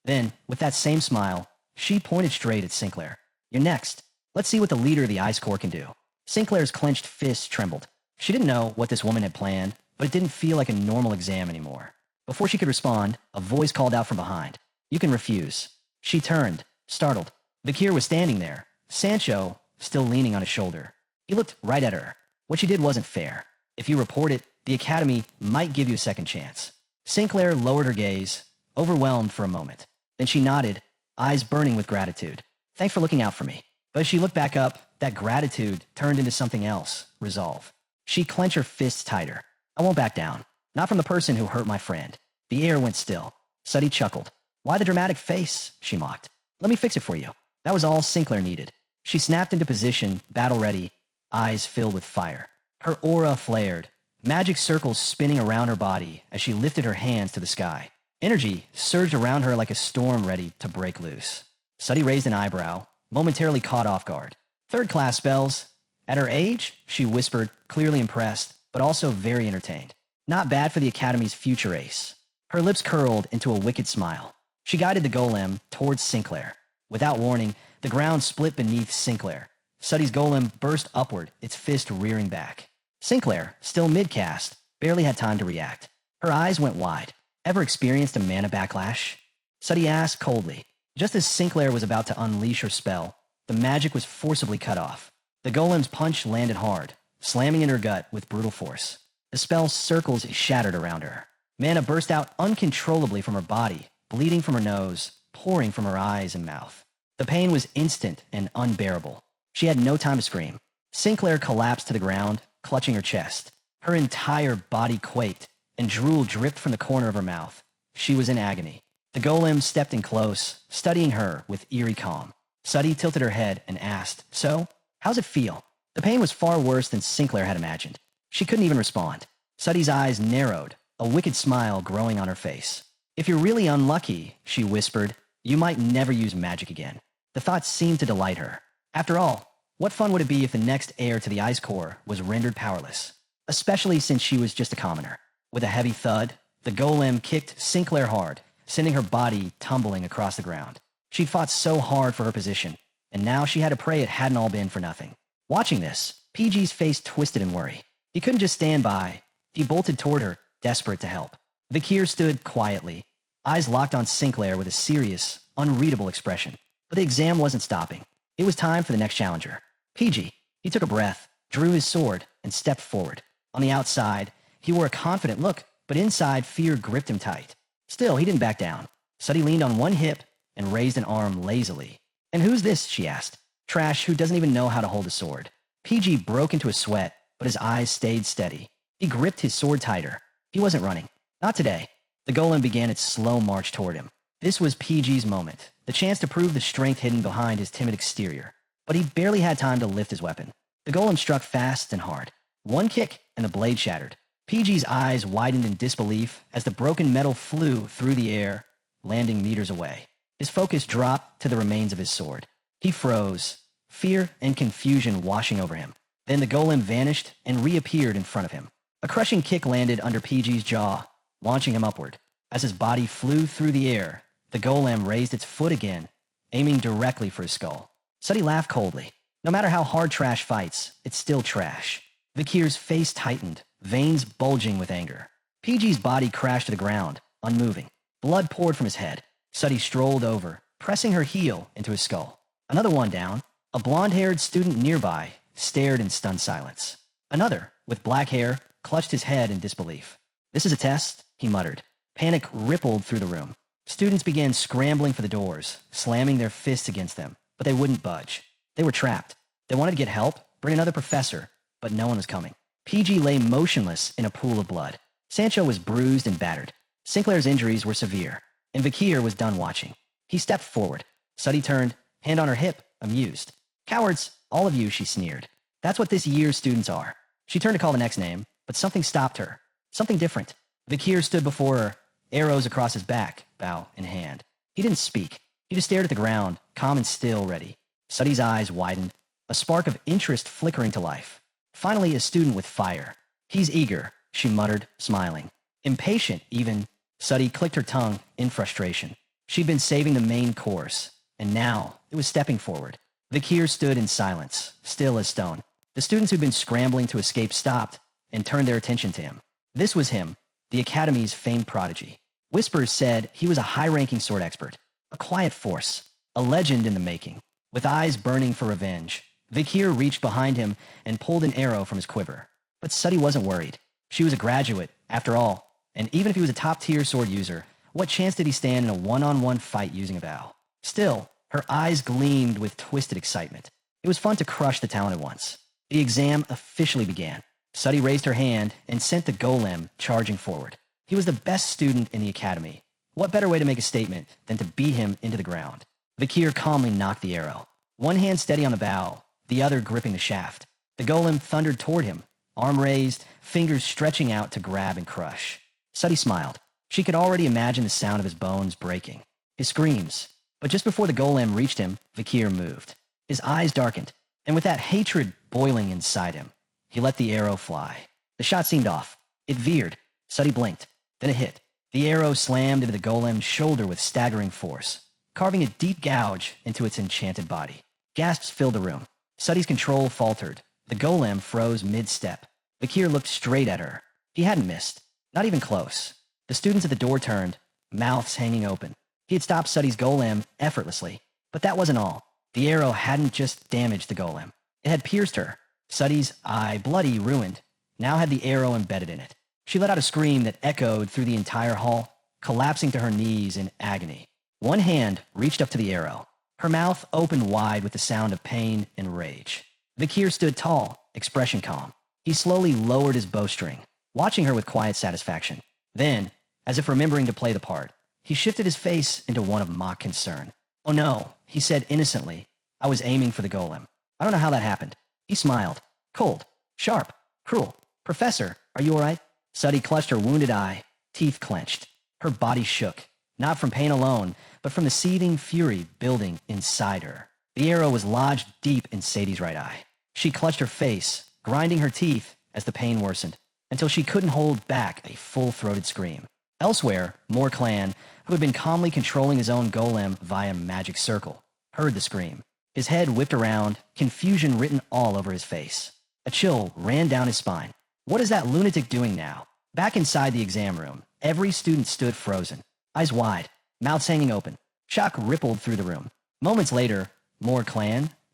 Then, with that same smile, she pointed straight at Sinclair. "You're next. Let's see what the leader of the Ice Corps can do." Sinclair's clenched fists trembled. She didn't know what this woman had planned, but it didn't feel like a normal exam anymore. Before she could respond, a voice called out from behind. "You can refuse." She turned, startled. Vakir was standing there, Sancho still leaning on his shoulder. He looked right at her. What she did wasn't fair. If you report it, the Academy might give you a second chance. Sinclair lowered her gaze, overwhelmed for a moment. Then she nodded, eyes burning with gratitude. "Thanks for looking out for me." But as she looked back up, that gratitude turned into something else, resolve. She clenched her fists tighter. "I won't back down. Not from the person who hurt my friend." The air went still. Suddy chuckled. "Why the dramatic face?" she mocked. "Let me fix it for you." That was all Sinclair needed. She snapped into position, battle-ready, eyes filled with fire. Her aura flared, magic circles spinning around her body as she lifted her hands to the sky. Energy surged around her like a storm ready to break loose. Suddy raised an eyebrow, momentarily caught off guard. "Third-class spells." At her age, she whispered, clearly impressed, but also very entertained. "Not bad for the Academy's future ace." Her lips curled into a wicked smile. She guided the golem towards Sinclair. Without warning, the ground split beneath Sinclair. Suddy's golem burst upward, its fist rearing back. Sinclair, still mid-cast, barely had time to react. Her eyes went wide. "Ever experienced a mana backlash?" Suddy asked coldly. Just as Sinclair was about to unleash her spell, the magic was forcibly cut off. The golem's punch landed hard, slamming in her gut with brutal force. The spell's circles shattered around her. Mana burst out uncontrollably from her body, bleeding from her nose, pouring from her eyes and mouth. The pain was instant and unbearable. She had no time to scream. Sinclair collapsed to the ground, clutching her chest. Her entire body quaked, and drool dripped from the corner of her mouth. She was in agony. The golem stepped in close, studying her with eerie calm. Suddy tilted her head and asked, "So, how's it feel?" The pain was far worse than Sinclair had imagined. She couldn't even respond. Suddy's eyes narrowed, a wicked smile growing on her face. "If you're really unlucky," she whispered, "you might never use magic again." The thought seemed to delight her. After all, what fun would it be if the next heir to the Ice Core was rendered powerless? Especially since she was just a commoner. With a heavy thud, the golem kicked Sinclair hard, sending her body tumbling across the ground. She'd fought so hard for her position, and now she had to pray it hadn't all been for nothing. Watching this, PG's face twisted in worry. He couldn't just stand by. He bolted toward her, desperate to help. Vakir stood quietly, eyes locked on Sinclair with a serious, unreadable expression. But the exam wasn't stopping. It was time for the next challenger. PG. He took a breath, drew his sword, and stepped forward. On the outside, he wore a confident look, but inside, fear gripped him tight. Still, he didn't back down. Suddy leaned on one hip and raised an arm lazily. "And who's this?" she asked. "Trash who doesn't even know how to hold a sword." PG broke into a sweat, but his eyes stayed steady. He gripped his sword tighter. He wasn't running. Not today. The golem began its slow march toward him. This was PG's moment, the chance to prove the strength hidden behind his timid exterior. But he barely had time to lift his weapon. The golem struck fast and hard. One kick, and the blade shattered. PG's eyes widened in disbelief as the broken metal flew through the air, landing meters away. His focus dropped to the remains of his sword. He froze, fear and confusion washing over him. Then the golem vanished and reappeared in front of him. A crushing kick landed under PG's jaw, launching him upward. As his body flew through the air, the golem raised its foot again, aiming directly for his skull. Suddy laughed coldly. No matter how hard trash fights, it's still trash. Vakir's face tightened, veins bulging with anger. PG's body crashed to the ground, unmoving. Blood poured from his head. Suddy strolled over, pressing her heel into his skull. Another one down. A blonde-haired student nearby stared in stunned silence. Another, with black hair, clutched his head in disbelief. "This is a test," he muttered. Panic rippled through the room. Students began scrambling for the doors, slamming their fists against them, but they wouldn't budge. They were trapped. They wanted to get help, bring another professor, but no one was coming. PG lay motionless in a pool of blood. Sancho was bruised and battered. Sinclair's injuries were severe, and Vakir was done watching. He stepped forward. Suddy turned, hand on her hip, amused. "Cowards, all of you," she sneered. "That's what this year's students are." She turned to call the next name, but something stopped her. Something different. Vakir stood before her, arrows across his back, bow in hand. He didn't speak. He just stared at the ground, calm and still, ready. Suddy's eyes widened, a spark of interest flickering to life. Finally, a student with fire. "He's eager," she muttered, smiling. "Impatient, even." Suddy clicked her tongue in frustration. She'd been saving the main course, and now it was stepping forward. Vakir stood in silence, still as stone. The students who'd been scrambling to escape stopped and turned their attention to him. This was him, the Academy's famed prodigy. Whispers said he was a high-ranking sword expert, a quiet force, a legend in the making. With eyes burning for revenge, Vakir reached behind him and pulled an arrow from his quiver. But Suddy wasn't worried. She was a graduate, after all, and even if he was a top-tier sword user, what chance did he stand in a one-on-one fight using a bow? Still, her eyes gleamed with twisted excitement. It was fun to crush the talented ones. The exam officially began. Suddy raised her hand and sent the golem charging forward. He was the best student in the academy. What better way to make a statement than to beat him into the ground? Vakir calmly knocked the arrow, one hand steady on the bow, the other gripping the shaft. The golem thundered toward him, arm raised, fingers stretching out to grab and crush. Suddy smiled. She could already imagine the sound of his bones breaking, his screams. But just before the golem reached him, Vakir moved. His eyes darkened, and with that hatred boiling inside him, he let the arrow fly. The shot seemed off. It veered. Suddy blinked. Then it hit. The arrow slammed into the golem's shoulder with staggering force, carving a deep gouge into its enchanted body. Gasps filled the room. Suddy's control faltered. The golem froze mid-step. Vakir looked straight at her. He hadn't missed. Not even close. The students at the door turned, mouths hanging open. He had stopped Suddy's golem effortlessly. But that wasn't all. The arrow hadn't just damaged the golem. It had pierced her. Suddy's eye, bloody, ruined, now had the arrow embedded in it. She let out a scream that echoed through the entire hall, collapsing to her knees in agony. One hand reached up to the arrow. Her mouth opened wide with the sound of pain and rage. Vakir stood tall, expression calm. He slowly lowered his bowstring, watching her with quiet satisfaction. Then, as if remembering to play the part, he shifted his face into one of mock concern. "Oh no," he said innocently. "I was aiming for the golem. I don't know how that happened." He smiled. Cold, sharp, cruel. "Professor, are you all right?" Suddy clutched her wounded eye, teeth clenched. Her body shook, not from pain alone, but from the seething fury building inside her. The arrow was lodged deep in Sadie's right eye. She clutched her face, grinding her teeth as the pain worsened, until she couldn't hold back a full-throated scream. Elsewhere, Morg, who had been calmly controlling his own golem via magic circle, heard the scream. His head whipped around, confusion written all over his face. A chill ran down his spine. What is that lunatic doing now? Back inside the exam room, every student stood frozen, eyes wide, mouths hanging open. Shock rippled through the room. Moments later, Morg,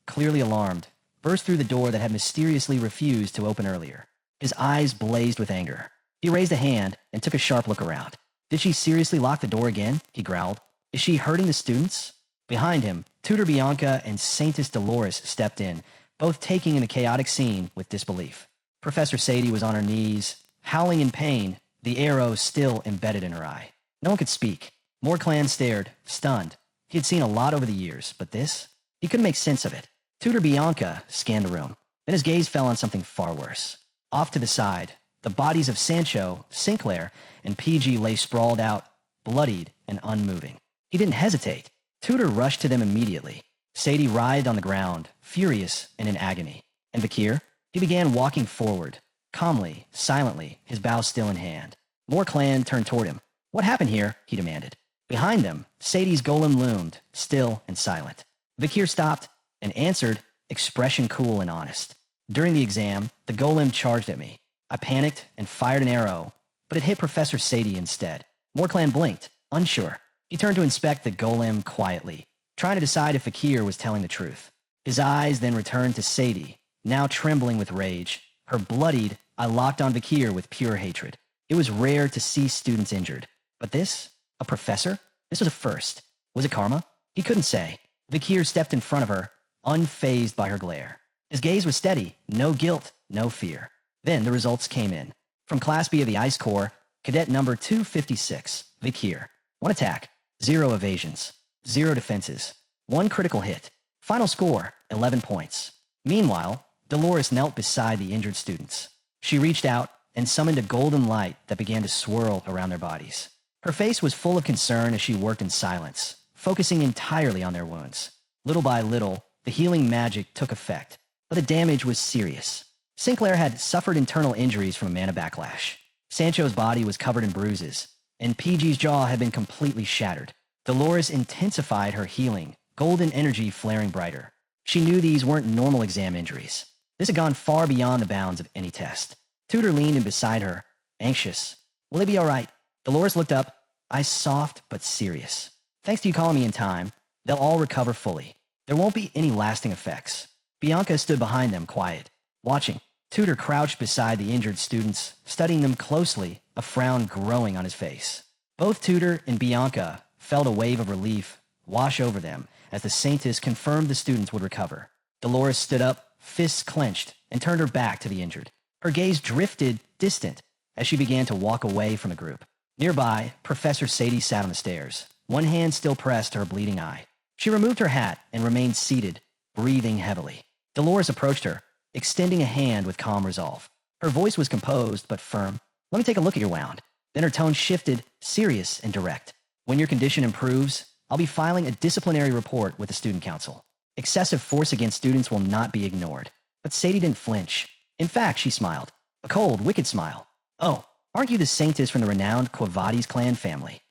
clearly alarmed, burst through the door that had mysteriously refused to open earlier. His eyes blazed with anger. He raised a hand and took a sharp look around. "Did she seriously lock the door again?" he growled. "Is she hurting the students?" Behind him, Tutor Bianca and Saintess Dolores stepped in, both taking in the chaotic scene with disbelief. Professor Sadie was on her knees, howling in pain, the arrow still embedded in her eye. No one could speak. Morg stared, stunned. He had seen a lot over the years, but this? He couldn't make sense of it. Tutor Bianca scanned the room. Then his gaze fell on something far worse. Off to the side, the bodies of Sancho, Sinclair, and PG lay sprawled out, bloodied and unmoving. He didn't hesitate. Tutor rushed to them immediately. Sadie writhed on the ground, furious and in agony. And Vakir? He began walking forward, calmly, silently, his bow still in hand. Morg turned toward him. "What happened here?" he demanded. Behind them, Sadie's golem loomed, still and silent. Vakir stopped and answered, expression cool and honest. "During the exam, the golem charged at me. I panicked and fired an arrow, but it hit Professor Sadie instead." Morg blinked, unsure. He turned to inspect the golem quietly, trying to decide if Vakir was telling the truth. His eyes then returned to Sadie, now trembling with rage. Her bloodied, I locked on Vakir with pure hatred. It was rare to see students injured. But this? A professor? This was a first. Was it karma? He couldn't say. Vakir stepped in front of her, unfazed by her glare. His gaze was steady, no guilt, no fear. Then the results came in. From Class B of the Ice Corps, Cadet number 256, Vakir. 1 attack, 0 evasions, 0 defenses, 1 critical hit. Final score, 11 points. Meanwhile, Dolores knelt beside the injured students. She reached out and summoned a golden light that began to swirl around their bodies. Her face was full of concern as she worked in silence, focusing entirely on their wounds. Little by little, the healing magic took effect, but the damage was serious. Sinclair had suffered internal injuries from a mana backlash. Sancho's body was covered in bruises, and PG's jaw had been completely shattered. Dolores intensified her healing, golden energy flaring brighter. She knew these weren't normal exam injuries. This had gone far beyond the bounds of any test. Tutor leaned in beside her, anxious. "Will they be all right?" Dolores looked up, eyes soft but serious. "Thanks to you calling me in time, they'll all recover fully. There won't be any lasting effects." Bianca stood behind them, quiet, watching. Tutor crouched beside the injured students, studying them closely, a frown growing on his face. Both Tutor and Bianca felt a wave of relief wash over them as the Saintess confirmed the students would recover. Dolores stood up, fists clenched, and turned her back to the injured. Her gaze drifted distant as she began to walk away from the group. Nearby, Professor Sadie sat on the stairs, one hand still pressed to her bleeding eye. She removed her hat and remained seated, breathing heavily. Dolores approached her, extending a hand with calm resolve. Her voice was composed but firm. "Let me take a look at your wound." Then her tone shifted, serious and direct. "When your condition improves, I'll be filing a disciplinary report with the student council. Excessive force against students will not be ignored." But Sadie didn't flinch. In fact, she smiled. A cold, wicked smile. "Oh, aren't you the Saintess from the renowned Quavades clan family?"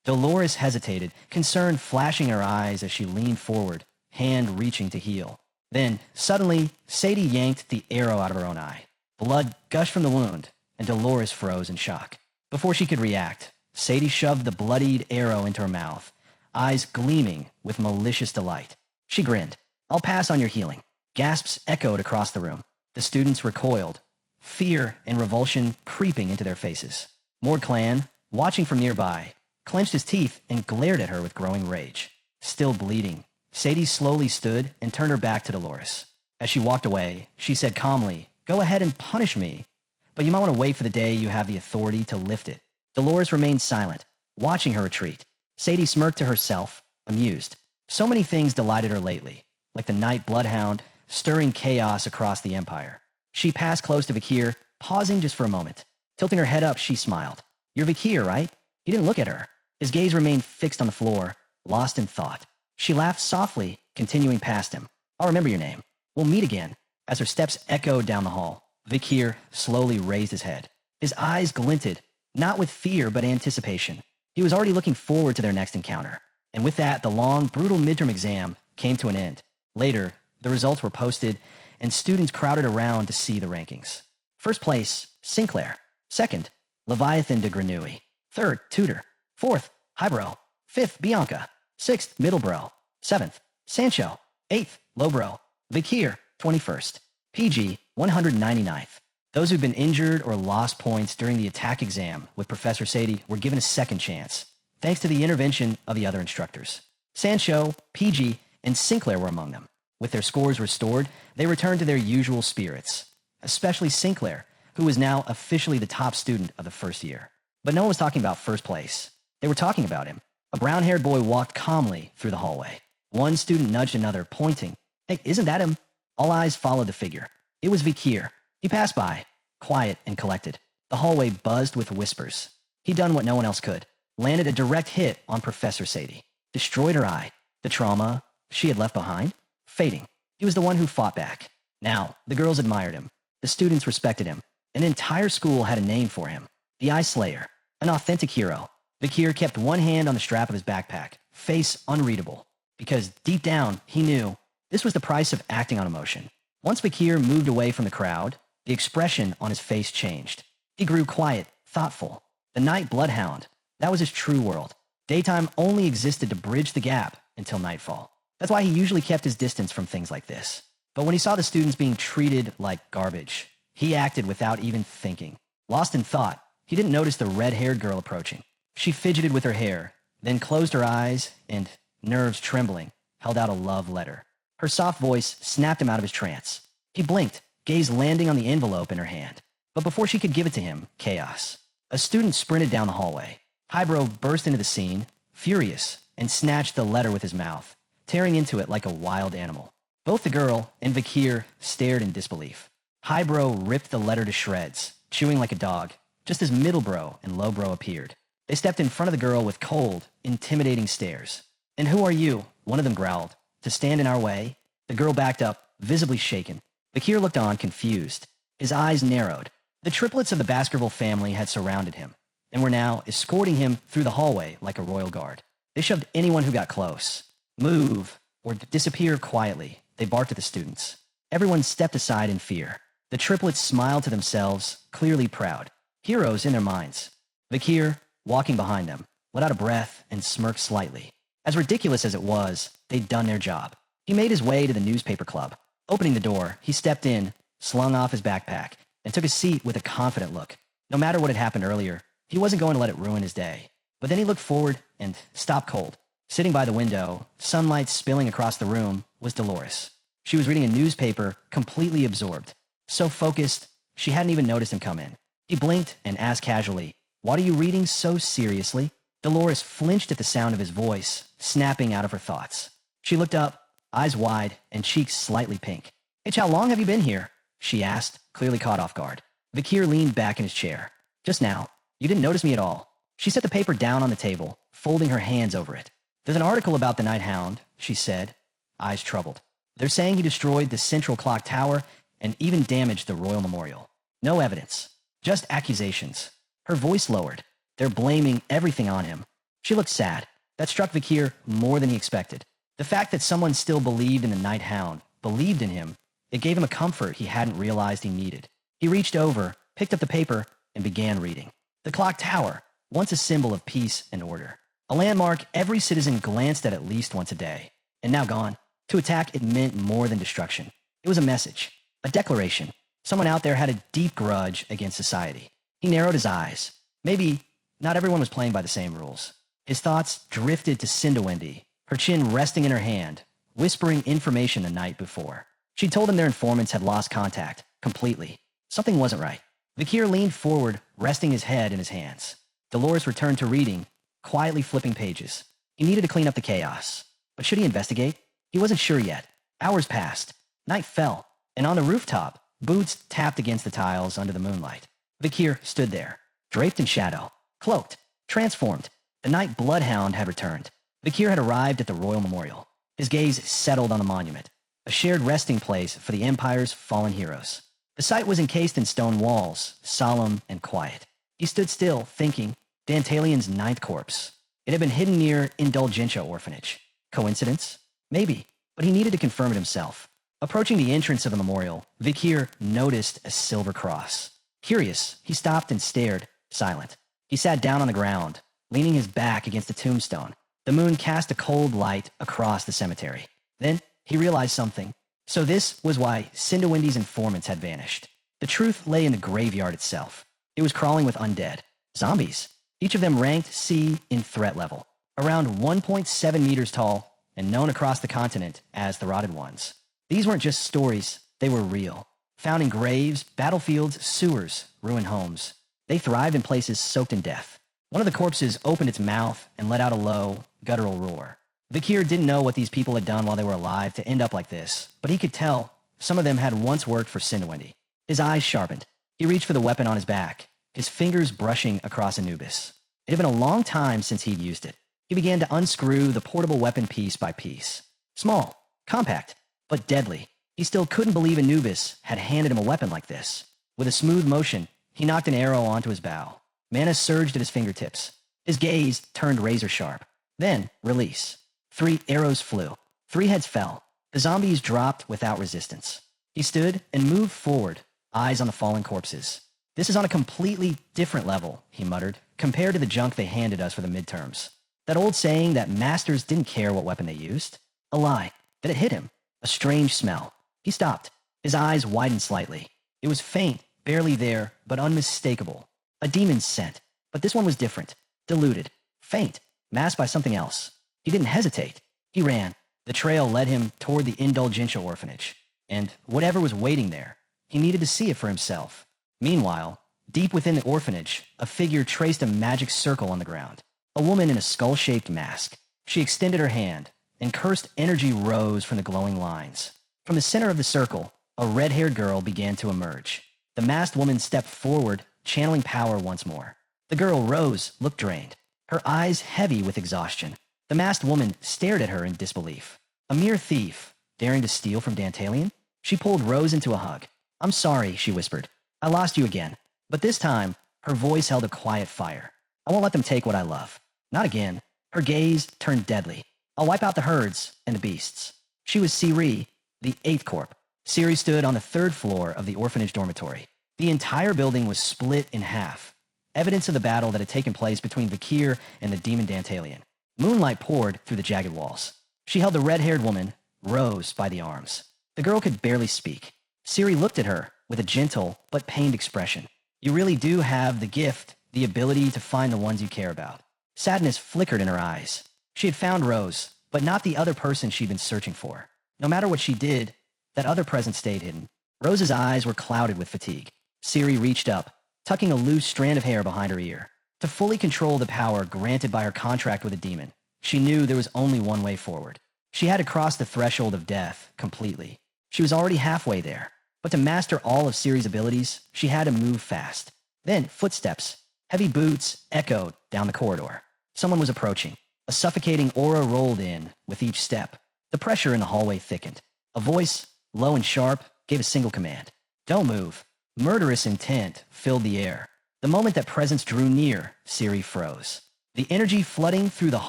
Dolores hesitated, concern flashing in her eyes as she leaned forward, hand reaching to heal. Then, suddenly, Sadie yanked the arrow out of her own eye. Blood gushed from the wound, and Dolores froze in shock. Before she could react, Sadie shoved the bloodied arrow into her mouth, eyes gleaming with malicious delight. She grinned. "I'll pass on your healing." Gasps echoed across the room. The students recoiled, fear and revulsion creeping into their faces. Morg Clan, watching from nearby, clenched his teeth and glared at her with growing rage. Still bleeding, Sadie slowly stood and turned her back to Dolores. As she walked away, she said calmly, "Go ahead and punish me, but you might want to wait for the day you have the authority to lift it." Dolores remained silent, watching her retreat. Sadie smirked to herself, amused. So many things delighted her lately, like the night bloodhound, stirring chaos across the Empire. She passed close to Vakir, pausing just for a moment. Tilting her head up, she smiled. "You're Vakir, right?" He didn't look at her. His gaze remained fixed on the floor, lost in thought. She laughed softly, continuing past him. "I'll remember your name. We'll meet again." As her steps echoed down the hall, Vakir slowly raised his head. His eyes glinted, not with fear but anticipation. He was already looking forward to their next encounter. And with that, the long, brutal midterm exam came to an end. Later, the results were posted, and students crowded around to see the rankings. First place, Sinclair. Second, Leviathan de Grenouille. Third, Tudor. Fourth, Highbrow. Fifth, Bianca. Sixth, Middlebrow. Seventh, Sancho. Eighth, Lowbrow. Vakir, 21st. PG, 199th. Those who'd been injured or lost points during the attack exam with Professor Sadie were given a second chance, thanks to the intervention of the other instructors. Sancho, PG, and Sinclair were among them. With their scores restored, they returned to their usual spirits, especially Sinclair, who was now officially the top student of the first year. But no one was talking about first place. They were talking about him. A brown-haired boy walked calmly through the hallway. One student nudged another, pointing. "Hey, isn't that him?" All eyes followed the figure. It was Vakir. He passed by, quiet and collected. The hallway buzzed with whispers. He'd done what no one else could. Landed a direct hit on Professor Sadie. Destroyed her eye. The trauma she had left behind? Fading. He was the one who fought back. Now, the girls admired him. The students respected him. An entire school had a name for him. The Eye Slayer. An authentic hero. Vakir kept one hand on the strap of his backpack, face unreadable. Because deep down, he knew this was the price of acting on emotion. Once Vakir moved away from the crowd, the expression on his face changed. He grew quiet, thoughtful. The night bloodhound, that was his true world. Daytime only existed to bridge the gap until nightfall. That's why he usually kept his distance from things like this. But when he saw the students being treated like garbage, he acted without even thinking. Lost in thought, he didn't notice the red-haired girl approaching. She fidgeted with her hair, then closed her eyes and, nerves trembling, held out a love letter. Her soft voice snapped him out of his trance. He blinked, gaze landing on the envelope in her hand. But before she could give it to him, chaos. A student sprinted down the hallway. Highbrow burst into the scene, furious, and snatched the letter with his mouth, tearing into it like a wild animal. Both the girl and Vakir stared in disbelief. Highbrow ripped the letter to shreds, chewing like a dog, just as Middlebrow and Lowbrow appeared. They stepped in front of the girl with cold, intimidating stares. "And who are you?" one of them growled. "To stand in our way?" The girl backed up, visibly shaken. Vakir looked on, confused. His eyes narrowed. The triplets of the Baskerville family had surrounded him, and were now escorting him through the hallway like a royal guard. They shoved anyone who got close. "Move, or disappear quietly," they barked at the students. Everyone stepped aside in fear. The triplets smiled to themselves, clearly proud. Heroes in their minds. Vakir, walking behind them, let out a breath and smirked slightly. As ridiculous as it was, they'd done their job. He made his way to the newspaper club. Opening the door, he stepped in, slung off his backpack, and took a seat with a confident look. No matter what had happened earlier, he wasn't going to let it ruin his day. But then he looked forward and stopped cold. Sitting by the window, sunlight spilling across the room, was Dolores. She was reading a newspaper, completely absorbed. So focused, she hadn't even noticed him come in. He blinked and asked casually, "What are you reading so seriously?" Dolores flinched at the sound of his voice, snapping out of her thoughts. She looked up, eyes wide and cheeks slightly pink. "H, how long have you been here?" she asked, clearly caught off guard. Vakir leaned back in his chair. "Just now. You didn't notice me at all." She set the paper down on the table, folding her hands over it. "There's an article about the Night Hound," she said, eyes troubled. "They're saying he destroyed the central clock tower and even damaged the Royal Memorial. No evidence. Just accusations." Her voice lowered. "They're blaming everything on him." She looked sad. That struck Vakir more than he expected. The fact that someone still believed in the Night Hound, believed in him, it gave him a comfort he hadn't realized he needed. He reached over, picked up the paper, and began reading. The clock tower, once a symbol of peace and order. A landmark every citizen glanced at least once a day. And now gone. To attack, it meant more than destruction. It was a message, a declaration. Someone out there had a deep grudge against society. He narrowed his eyes. Maybe not everyone was playing by the same rules. His thoughts drifted to Cinderwendy, her chin resting in her hand, whispering information the night before. She told him their informants had lost contact, completely. Something wasn't right. Vakir leaned forward, resting his head in his hands. Dolores returned to reading, quietly flipping pages. He needed to clean up the chaos. But should he investigate? He wasn't sure yet. Hours passed. Night fell, and on the rooftop, boots tapped against the tiles under the moonlight. Vakir stood there, draped in shadow, cloaked, transformed. The night bloodhound had returned. Vakir had arrived at the royal memorial. His gaze settled on the monument, a shared resting place for the Empire's fallen heroes. The site was encased in stone walls, solemn and quiet. He stood still, thinking, Dantalian's ninth corpse. It had been hidden near Indulgentia Orphanage. Coincidence? Maybe, but he needed to confirm it himself. Approaching the entrance of the memorial, Vakir noticed a silver cross. Curious, he stopped and stared, silent. He sat down on the ground, leaning his back against the tombstone. The moon cast a cold light across the cemetery. Then he realized something. So this was why Cinderwendy's informants had vanished. The truth lay in the graveyard itself. It was crawling with undead. Zombies. Each of them ranked C in threat level. Around 1.7 meters tall and known across the continent as the Rotted Ones. These weren't just stories, they were real. Found in graves, battlefields, sewers, ruined homes. They thrived in places soaked in death. One of the corpses opened its mouth and let out a low, guttural roar. Vakir didn't know what these people had done while they were alive to end up like this, but he could tell some of them had once worked for Cinderwendy. His eyes sharpened. He reached for the weapon on his back, his fingers brushing across Anubis. It had been a long time since he'd used it. He began to unscrew the portable weapon piece by piece. Small, compact, but deadly. He still couldn't believe Anubis had handed him a weapon like this. With a smooth motion, he knocked an arrow onto his bow. Mana surged at his fingertips. His gaze turned razor sharp. Then, release. 3 arrows flew. 3 heads fell. The zombies dropped without resistance. He stood and moved forward, eyes on the fallen corpses. This is on a completely different level, he muttered, compared to the junk they handed us for the midterms. That old saying that masters didn't care what weapon they used? A lie. That it hit him. A strange smell. He stopped. His eyes widened slightly. It was faint, barely there, but unmistakable. A demon's scent. But this one was different. Diluted. Faint. Masked by something else. He didn't hesitate. He ran. The trail led him toward the Indulgentia Orphanage. And whatever was waiting there, he needed to see it for himself. Meanwhile, deep within the orphanage, a figure traced a magic circle on the ground. A woman in a skull-shaped mask. She extended her hand, and cursed energy rose from the glowing lines. From the center of the circle, a red-haired girl began to emerge. The masked woman stepped forward, channeling power once more. The girl rose, looked drained, her eyes heavy with exhaustion. The masked woman stared at her in disbelief. A mere thief, daring to steal from Dantalian? She pulled Rose into a hug. "I'm sorry," she whispered. "I lost you again." But this time, her voice held a quiet fire. "I won't let them take what I love. Not again." Her gaze turned deadly. "I'll wipe out the herds and the beasts." She was Siri, the 8th Corp. Siri stood on the 3rd floor of the orphanage dormitory. The entire building was split in half. Evidence of the battle that had taken place between Vakir and the demon Dantalian. Moonlight poured through the jagged walls. She held the red-haired woman, Rose, by the arms. The girl could barely speak. Siri looked at her with a gentle but pained expression. "You really do have the gift, the ability to find the ones you care about." Sadness flickered in her eyes. She had found Rose, but not the other person she'd been searching for. No matter what she did, that other presence stayed hidden. Rose's eyes were clouded with fatigue. Siri reached up, tucking a loose strand of hair behind her ear. To fully control the power granted by her contract with a demon, she knew there was only one way forward. She had to cross the threshold of death completely. She was already halfway there, but to master all of Siri's abilities, she had to move fast. Then footsteps, heavy boots, echoed down the corridor. Someone was approaching. A suffocating aura rolled in with each step. The pressure in the hallway thickened. A voice, low and sharp, gave a single command. "Don't move." Murderous intent filled the air. The moment that presence drew near, Siri froze. The energy flooding through the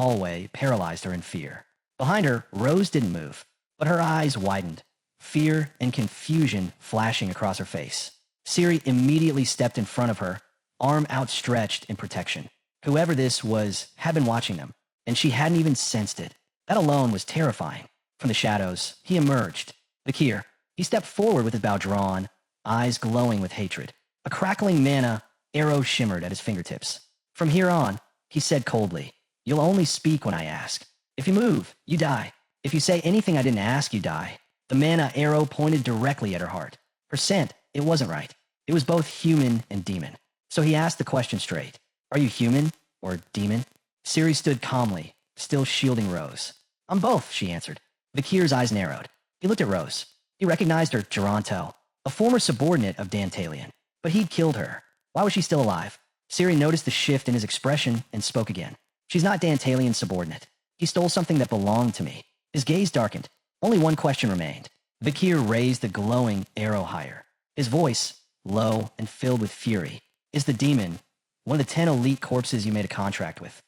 hallway paralyzed her in fear. Behind her, Rose didn't move, but her eyes widened, fear and confusion flashing across her face. Siri immediately stepped in front of her, arm outstretched in protection. Whoever this was had been watching them. and she hadn't even sensed it. That alone was terrifying. From the shadows, he emerged. Vakir. He stepped forward with his bow drawn, eyes glowing with hatred. A crackling mana arrow shimmered at his fingertips. From here on, he said coldly, "You'll only speak when I ask. If you move, you die. If you say anything I didn't ask, you die." The mana arrow pointed directly at her heart. Her scent, it wasn't right. It was both human and demon. So he asked the question straight. "Are you human or demon?" Ciri stood calmly, still shielding Rose. "I'm both," she answered. Vakir's eyes narrowed. He looked at Rose. He recognized her Geronto, a former subordinate of Dantalion. But he'd killed her. Why was she still alive? Ciri noticed the shift in his expression and spoke again. "She's not Dantalion's subordinate. He stole something that belonged to me." His gaze darkened. Only one question remained. Vakir raised the glowing arrow higher. His voice, low and filled with fury. "Is the demon one of the 10 elite corpses you made a contract with?"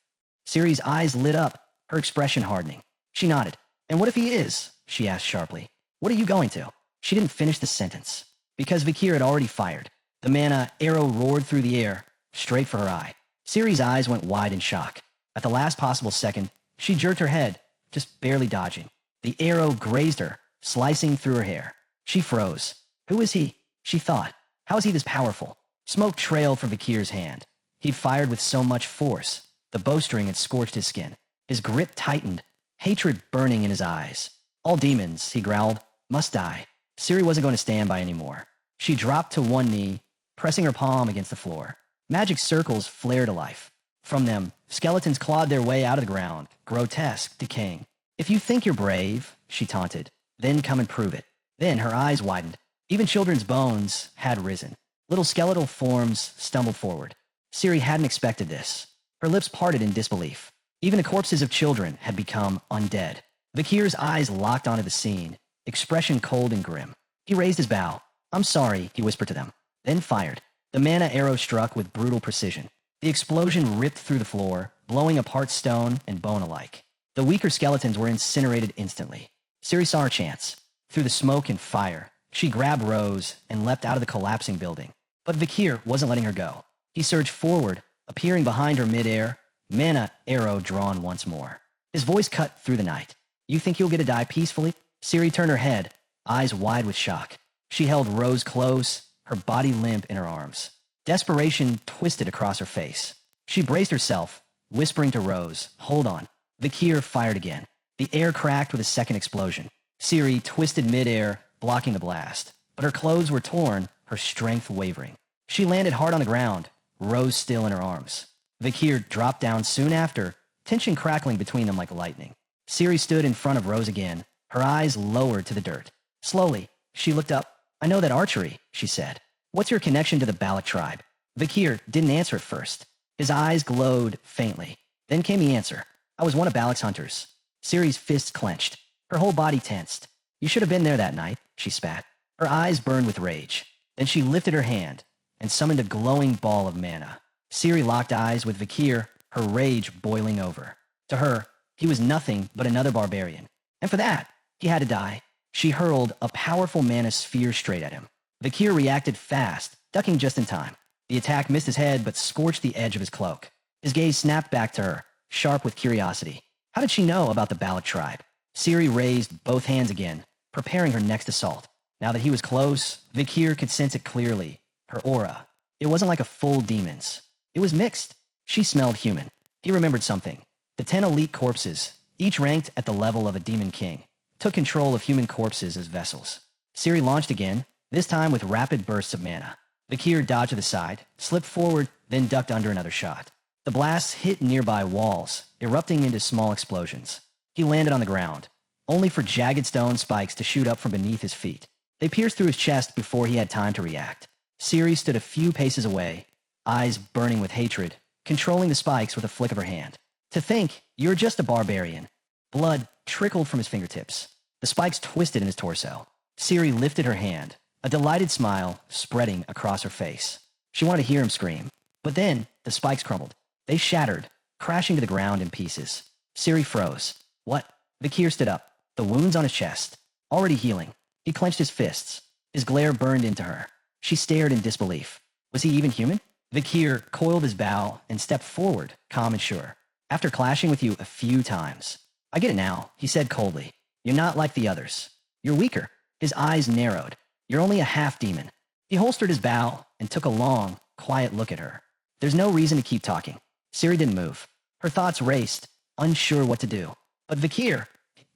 Ciri's eyes lit up, her expression hardening. She nodded. "And what if he is?" she asked sharply. "What are you going to?" She didn't finish the sentence, because Vakir had already fired. The mana arrow roared through the air, straight for her eye. Ciri's eyes went wide in shock. At the last possible second, she jerked her head, just barely dodging. The arrow grazed her, slicing through her hair. She froze. Who is he? She thought. How is he this powerful? Smoke trailed from Vakir's hand. He'd fired with so much force. The bowstring had scorched his skin. His grip tightened, hatred burning in his eyes. "All demons," he growled, "must die." Ciri wasn't going to stand by anymore. She dropped to one knee, pressing her palm against the floor. Magic circles flared to life. From them, skeletons clawed their way out of the ground, grotesque, decaying. "If you think you're brave," she taunted, "then come and prove it." Then her eyes widened. Even children's bones had risen. Little skeletal forms stumbled forward. Ciri hadn't expected this. Her lips parted in disbelief. Even the corpses of children had become undead. Vakir's eyes locked onto the scene, expression cold and grim. He raised his bow. "I'm sorry," he whispered to them, then fired. The mana arrow struck with brutal precision. The explosion ripped through the floor, blowing apart stone and bone alike. The weaker skeletons were incinerated instantly. Ciri saw her chance. Through the smoke and fire, she grabbed Rose and leapt out of the collapsing building. But Vakir wasn't letting her go. He surged forward, appearing behind her midair, mana arrow drawn once more. His voice cut through the night. "You think you'll get to die peacefully?" Ciri turned her head, eyes wide with shock. She held Rose close, her body limp in her arms. Desperation twisted across her face. She braced herself, whispering to Rose, "Hold on." Vakir fired again. The air cracked with a second explosion. Ciri twisted midair, blocking the blast. But her clothes were torn, her strength wavering. She landed hard on the ground, Rose still in her arms. Vakir dropped down soon after, tension crackling between them like lightning. Ciri stood in front of Rose again, her eyes lowered to the dirt. Slowly, she looked up. "I know that archery," she said. "What's your connection to the Balak tribe?" Vakir didn't answer at first. His eyes glowed faintly. Then came the answer. "I was one of Balak's hunters." Ciri's fists clenched. Her whole body tensed. "You should have been there that night," she spat. Her eyes burned with rage. Then she lifted her hand and summoned a glowing ball of mana. Ciri locked eyes with Vakir, her rage boiling over. To her, he was nothing but another barbarian. And for that, he had to die. She hurled a powerful mana sphere straight at him. Vakir reacted fast, ducking just in time. The attack missed his head but scorched the edge of his cloak. His gaze snapped back to her, sharp with curiosity. How did she know about the Balak tribe? Ciri raised both hands again, preparing her next assault. Now that he was close, Vakir could sense it clearly. Her aura. It wasn't like a full demon's. It was mixed. She smelled human. He remembered something. The 10 elite corpses, each ranked at the level of a demon king, took control of human corpses as vessels. Ciri launched again, this time with rapid bursts of mana. Vakir dodged to the side, slipped forward, then ducked under another shot. The blasts hit nearby walls, erupting into small explosions. He landed on the ground, only for jagged stone spikes to shoot up from beneath his feet. They pierced through his chest before he had time to react. Ciri stood a few paces away, eyes burning with hatred, controlling the spikes with a flick of her hand. "To think, you're just a barbarian." Blood trickled from his fingertips. The spikes twisted in his torso. Ciri lifted her hand, a delighted smile spreading across her face. She wanted to hear him scream. But then, the spikes crumbled. They shattered, crashing to the ground in pieces. Ciri froze. "What?" Vakir stood up, the wounds on his chest, already healing. He clenched his fists. His glare burned into her. She stared in disbelief. Was he even human? Vakir coiled his bow and stepped forward, calm and sure. after clashing with you a few times. I get it now, he said coldly. You're not like the others. You're weaker. His eyes narrowed. You're only a half-demon. He holstered his bow and took a long, quiet look at her. There's no reason to keep talking. Ciri didn't move. Her thoughts raced, unsure what to do. But Vakir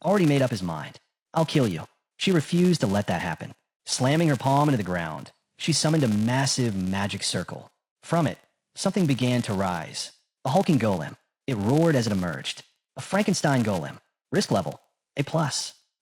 already made up his mind. I'll kill you. She refused to let that happen. Slamming her palm into the ground, she summoned a massive magic circle. From it, something began to rise. A hulking golem. It roared as it emerged. A Frankenstein golem. Risk level, A+.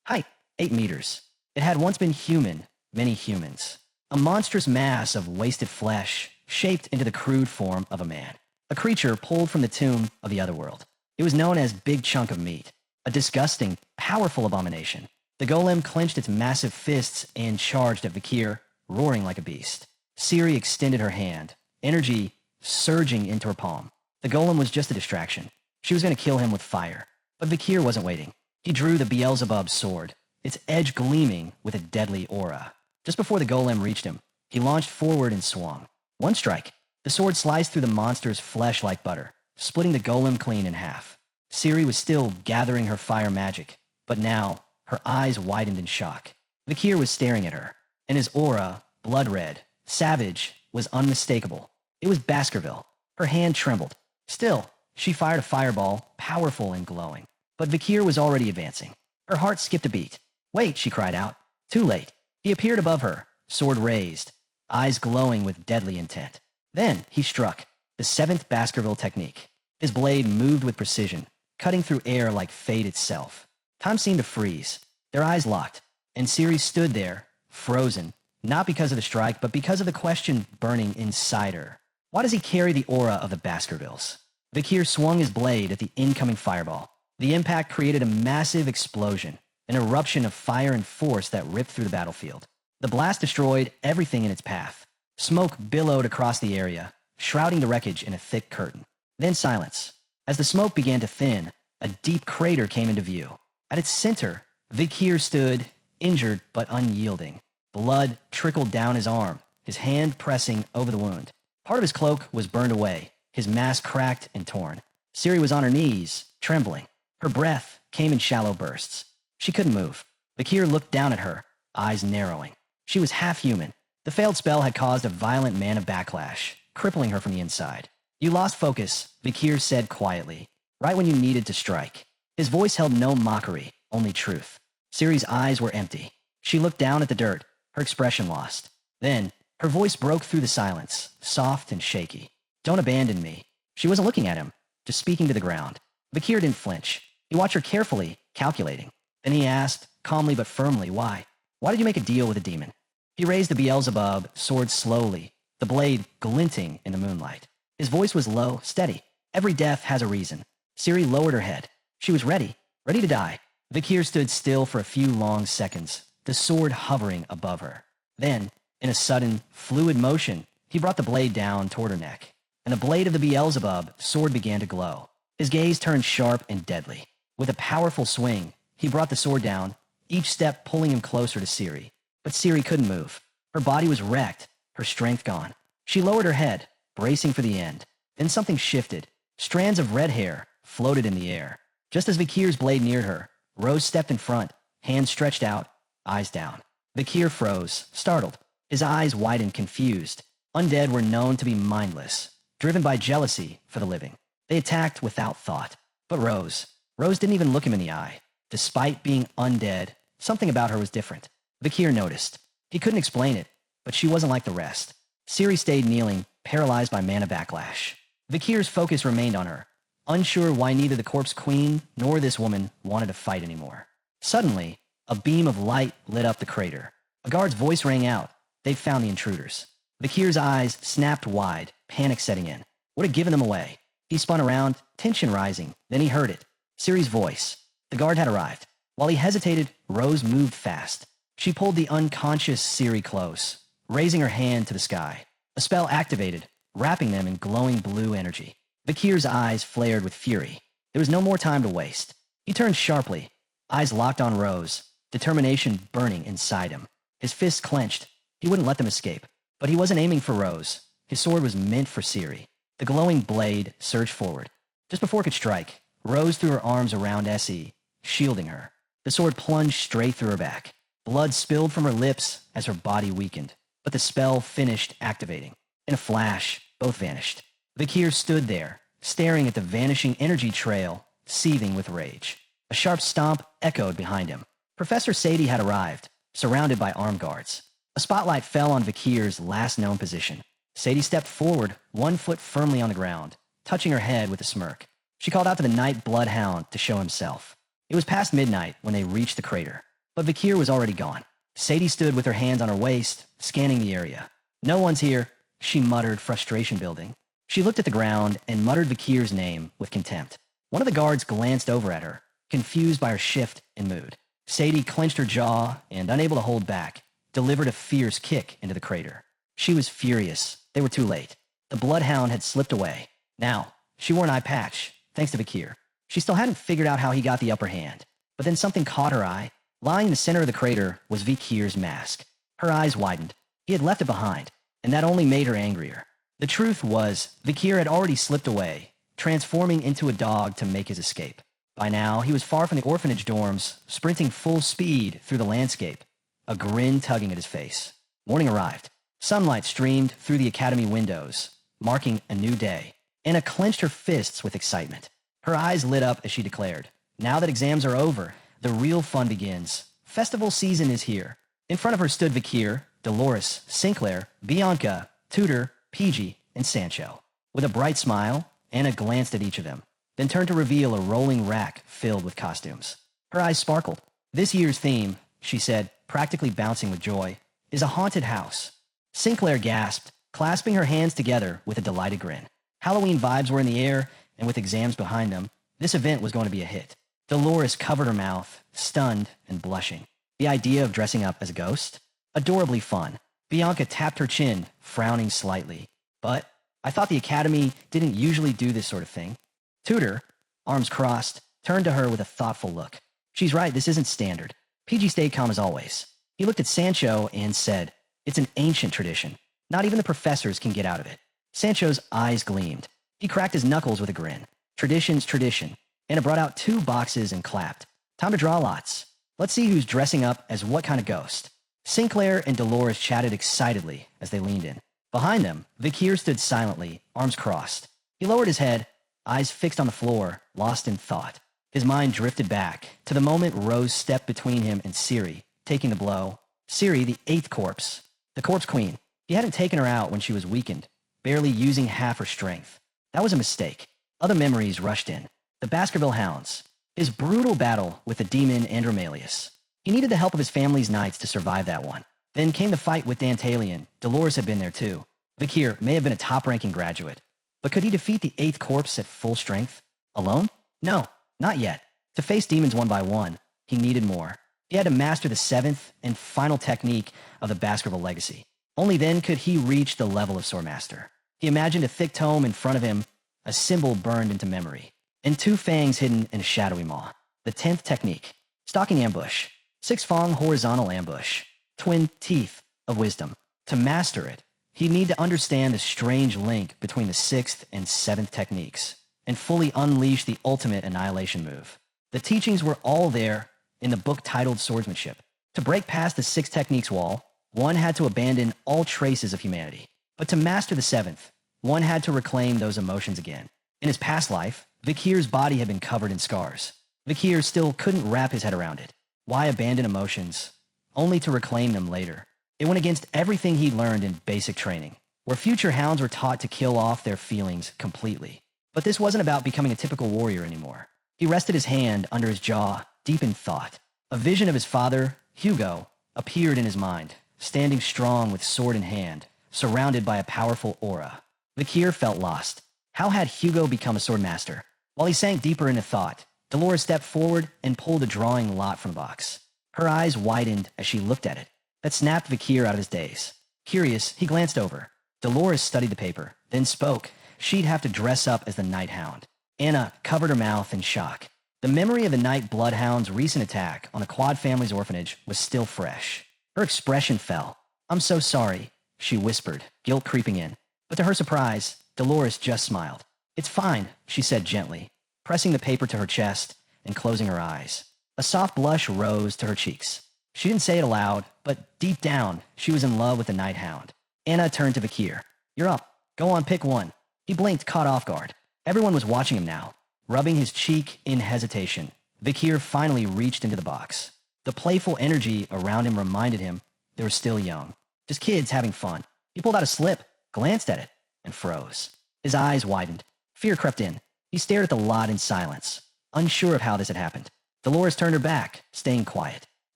Height, 8 meters. It had once been human, many humans. A monstrous mass of wasted flesh, shaped into the crude form of a man. A creature pulled from the tomb of the otherworld. It was known as Big Chunk of Meat. A disgusting, powerful abomination. The golem clenched its massive fists and charged at Vakir, roaring like a beast. Ciri extended her hand, energy surging into her palm. The golem was just a distraction. She was going to kill him with fire. But Vakir wasn't waiting. He drew the Beelzebub sword, its edge gleaming with a deadly aura. Just before the golem reached him, he launched forward and swung. One strike. The sword sliced through the monster's flesh like butter, splitting the golem clean in half. Ciri was still gathering her fire magic, but now her eyes widened in shock. Vakir was staring at her, and his aura, blood red, savage, was unmistakable. It was Baskerville. Her hand trembled. Still, she fired a fireball, powerful and glowing. But Vakir was already advancing. Her heart skipped a beat. Wait, she cried out. Too late. He appeared above her, sword raised, eyes glowing with deadly intent. Then he struck, the 7th Baskerville technique. His blade moved with precision, cutting through air like fate itself. Time seemed to freeze. Their eyes locked, and Ciri stood there, frozen, not because of the strike, but because of the question burning inside her. Why does he carry the aura of the Baskervilles? Vakir swung his blade at the incoming fireball. The impact created a massive explosion, an eruption of fire and force that ripped through the battlefield. The blast destroyed everything in its path. Smoke billowed across the area, shrouding the wreckage in a thick curtain. Then silence. As the smoke began to thin, a deep crater came into view. At its center, Vakir stood, injured but unyielding. Blood trickled down his arm, his hand pressing over the wound. Part of his cloak was burned away, his mask cracked and torn. Ciri was on her knees, trembling. Her breath came in shallow bursts. She couldn't move. Vakir looked down at her, eyes narrowing. She was half human. The failed spell had caused a violent mana backlash, crippling her from the inside. You lost focus, Vakir said quietly, right when you needed to strike. His voice held no mockery, only truth. Ciri's eyes were empty. She looked down at the dirt, her expression lost. Then, her voice broke through the silence, soft and shaky. Don't abandon me. She wasn't looking at him, just speaking to the ground. Vakir didn't flinch. He watched her carefully, calculating. Then he asked, calmly but firmly, why? Why did you make a deal with a demon? He raised the Beelzebub sword slowly, the blade glinting in the moonlight. His voice was low, steady. Every death has a reason. Ciri lowered her head. She was ready to die. Vakir stood still for a few long seconds, the sword hovering above her. Then, in a sudden, fluid motion, he brought the blade down toward her neck, and the blade of the Beelzebub sword began to glow. His gaze turned sharp and deadly. With a powerful swing, he brought the sword down, each step pulling him closer to Ciri. But Ciri couldn't move. Her body was wrecked, her strength gone. She lowered her head, bracing for the end. Then something shifted. Strands of red hair floated in the air. Just as Vakir's blade neared her, Rose stepped in front, hands stretched out, eyes down. Vakir froze, startled. His eyes widened, confused. Undead were known to be mindless, driven by jealousy for the living. They attacked without thought. But Rose didn't even look him in the eye. Despite being undead, something about her was different. Vakir noticed. He couldn't explain it, but she wasn't like the rest. Ciri stayed kneeling, paralyzed by mana backlash. Vakir's focus remained on her, unsure why neither the Corpse Queen nor this woman wanted to fight anymore. Suddenly, a beam of light lit up the crater. A guard's voice rang out. They'd found the intruders. Vakir's eyes snapped wide, panic setting in. Would have given them away. He spun around, tension rising. Then he heard it. Ciri's voice. The guard had arrived. While he hesitated, Rose moved fast. She pulled the unconscious Ciri close, raising her hand to the sky. A spell activated, wrapping them in glowing blue energy. Vakir's eyes flared with fury. There was no more time to waste. He turned sharply, eyes locked on Rose, determination burning inside him. His fists clenched. He wouldn't let them escape. But he wasn't aiming for Rose. His sword was meant for Ciri. The glowing blade surged forward. just before it could strike, rose through her arms around Essie, shielding her. The sword plunged straight through her back. Blood spilled from her lips as her body weakened, but the spell finished activating. In a flash, both vanished. Vakir stood there, staring at the vanishing energy trail, seething with rage. A sharp stomp echoed behind him. Professor Sadie had arrived, surrounded by armed guards. A spotlight fell on Vakir's last known position. Sadie stepped forward, one foot firmly on the ground, touching her head with a smirk. She called out to the Night Bloodhound to show himself. It was past midnight when they reached the crater, but Vakir was already gone. Sadie stood with her hands on her waist, scanning the area. "No one's here," she muttered, frustration building. She looked at the ground and muttered Vakir's name with contempt. One of the guards glanced over at her, confused by her shift in mood. Sadie clenched her jaw and, unable to hold back, delivered a fierce kick into the crater. She was furious. They were too late. The Bloodhound had slipped away. Now, she wore an eye patch, thanks to Vakir. She still hadn't figured out how he got the upper hand. But then something caught her eye. Lying in the center of the crater was Vakir's mask. Her eyes widened. He had left it behind, and that only made her angrier. The truth was, Vakir had already slipped away, transforming into a dog to make his escape. By now, he was far from the orphanage dorms, sprinting full speed through the landscape, a grin tugging at his face. Morning arrived. Sunlight streamed through the academy windows, marking a new day. Anna clenched her fists with excitement. Her eyes lit up as she declared, "Now that exams are over, the real fun begins. Festival season is here." In front of her stood Vakir, Dolores, Sinclair, Bianca, Tudor, PG, and Sancho. With a bright smile, Anna glanced at each of them, then turned to reveal a rolling rack filled with costumes. Her eyes sparkled. "This year's theme," she said, practically bouncing with joy, "is a haunted house." Sinclair gasped, clasping her hands together with a delighted grin. Halloween vibes were in the air, and with exams behind them, this event was going to be a hit. Dolores covered her mouth, stunned and blushing. The idea of dressing up as a ghost? Adorably fun. Bianca tapped her chin, frowning slightly. "But I thought the academy didn't usually do this sort of thing." Tudor, arms crossed, turned to her with a thoughtful look. "She's right, this isn't standard." PG stayed calm as always. He looked at Sancho and said, "It's an ancient tradition. Not even the professors can get out of it." Sancho's eyes gleamed. He cracked his knuckles with a grin. "Tradition's tradition." Anna brought out 2 boxes and clapped. "Time to draw lots. Let's see who's dressing up as what kind of ghost." Sinclair and Dolores chatted excitedly as they leaned in. Behind them, Vakir stood silently, arms crossed. He lowered his head, eyes fixed on the floor, lost in thought. His mind drifted back to the moment Rose stepped between him and Ciri, taking the blow. Ciri, the 8th corpse. The corpse queen. He hadn't taken her out when she was weakened, barely using half her strength. That was a mistake. Other memories rushed in. The Baskerville Hounds. His brutal battle with the demon Andromalius. He needed the help of his family's knights to survive that one. Then came the fight with Dantalion. Dolores had been there too. Vakir may have been a top-ranking graduate. But could he defeat the 8th corpse at full strength? Alone? No, not yet. To face demons one by one, he needed more. He had to master the 7th and final technique of the Baskerville legacy. Only then could he reach the level of Swordmaster. He imagined a thick tome in front of him, a symbol burned into memory, and 2 fangs hidden in a shadowy maw. The 10th technique. Stalking ambush. 6-fong horizontal ambush. Twin teeth of wisdom. To master it, he'd need to understand the strange link between the 6th and 7th techniques, and fully unleash the ultimate annihilation move. The teachings were all there in the book titled Swordsmanship. To break past the 6 techniques wall, one had to abandon all traces of humanity. But to master the 7th, one had to reclaim those emotions again. In his past life, Vakir's body had been covered in scars. Vakir still couldn't wrap his head around it. Why abandon emotions, only to reclaim them later? It went against everything he'd learned in basic training, where future hounds were taught to kill off their feelings completely. But this wasn't about becoming a typical warrior anymore. He rested his hand under his jaw, deep in thought. A vision of his father, Hugo, appeared in his mind, standing strong with sword in hand, surrounded by a powerful aura. Vakir felt lost. How had Hugo become a swordmaster? While he sank deeper into thought, Dolores stepped forward and pulled a drawing lot from the box. Her eyes widened as she looked at it. That snapped Vakir out of his daze. Curious, he glanced over. Dolores studied the paper, then spoke. She'd have to dress up as the Night Hound. Anna covered her mouth in shock. The memory of the Night Bloodhound's recent attack on the Quad family's orphanage was still fresh. Her expression fell. "I'm so sorry," she whispered, guilt creeping in. But to her surprise, Dolores just smiled. It's fine, she said gently, pressing the paper to her chest and closing her eyes. A soft blush rose to her cheeks. She didn't say it aloud, but deep down, she was in love with the night hound. Anna turned to Vakir. You're up. Go on, pick one. He blinked, caught off guard. Everyone was watching him now, rubbing his cheek in hesitation. Vakir finally reached into the box. The playful energy around him reminded him they were still young. Just kids having fun. He pulled out a slip, glanced at it, and froze. His eyes widened. Fear crept in. He stared at the lot in silence, unsure of how this had happened. Dolores turned her back, staying quiet.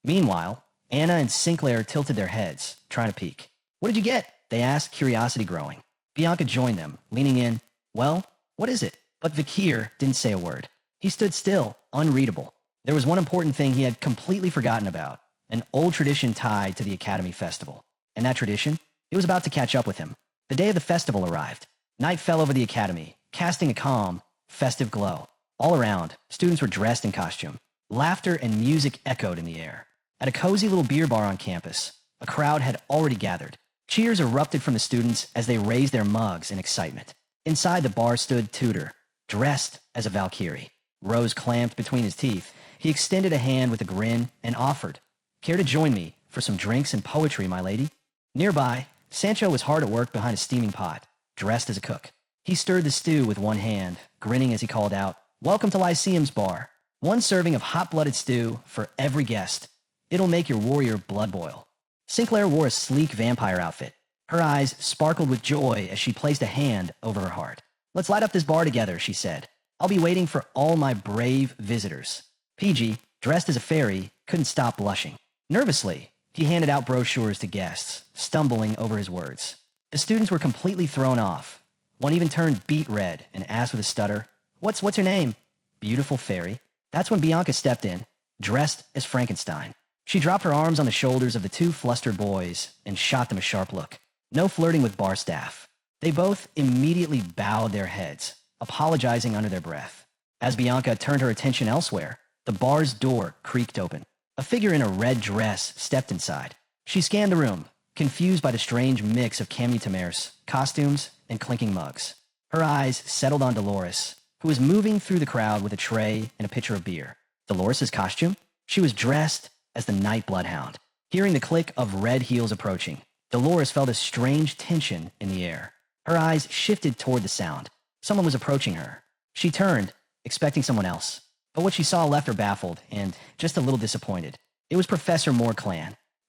Meanwhile, Anna and Sinclair tilted their heads, trying to peek. What did you get? They asked, curiosity growing. Bianca joined them, leaning in. Well, what is it? But Vakir didn't say a word. He stood still, unreadable. There was one important thing he had completely forgotten about, an old tradition tied to the Academy Festival. And that tradition? It was about to catch up with him. The day of the festival arrived. Night fell over the Academy, casting a calm, festive glow. All around, students were dressed in costume. Laughter and music echoed in the air. At a cozy little beer bar on campus, a crowd had already gathered. Cheers erupted from the students as they raised their mugs in excitement. Inside the bar stood Tudor, dressed as a Valkyrie. Rose clamped between his teeth. He extended a hand with a grin and offered, "Care to join me for some drinks and poetry, my lady?" Nearby, Sancho was hard at work behind a steaming pot, dressed as a cook. He stirred the stew with one hand, grinning as he called out, "Welcome to Lyceum's bar. One serving of hot-blooded stew for every guest. It'll make your warrior blood boil." Sinclair wore a sleek vampire outfit. Her eyes sparkled with joy as she placed a hand over her heart. "Let's light up this bar together," she said. "I'll be waiting for all my brave visitors." PG, dressed as a fairy, couldn't stop blushing. Nervously, he handed out brochures to guests, stumbling over his words. The students were completely thrown off. One even turned beet red and asked with a stutter, What's her name?" "Beautiful fairy." That's when Bianca stepped in, dressed as Frankenstein. She dropped her arms on the shoulders of the two flustered boys and shot them a sharp look. No flirting with bar staff. They both immediately bowed their heads, apologizing under their breath. As Bianca turned her attention elsewhere, the bar's door creaked open. A figure in a red dress stepped inside. She scanned the room, confused by the strange mix of camus costumes, and clinking mugs. Her eyes settled on Dolores, who was moving through the crowd with a tray and a pitcher of beer. Dolores' costume? She was dressed as the Night Bloodhound. Hearing the click of red heels approaching, Dolores felt a strange tension in the air. Her eyes shifted toward the sound. Someone was approaching her. She turned, expecting someone else. But what she saw left her baffled and just a little disappointed. It was Professor Morg,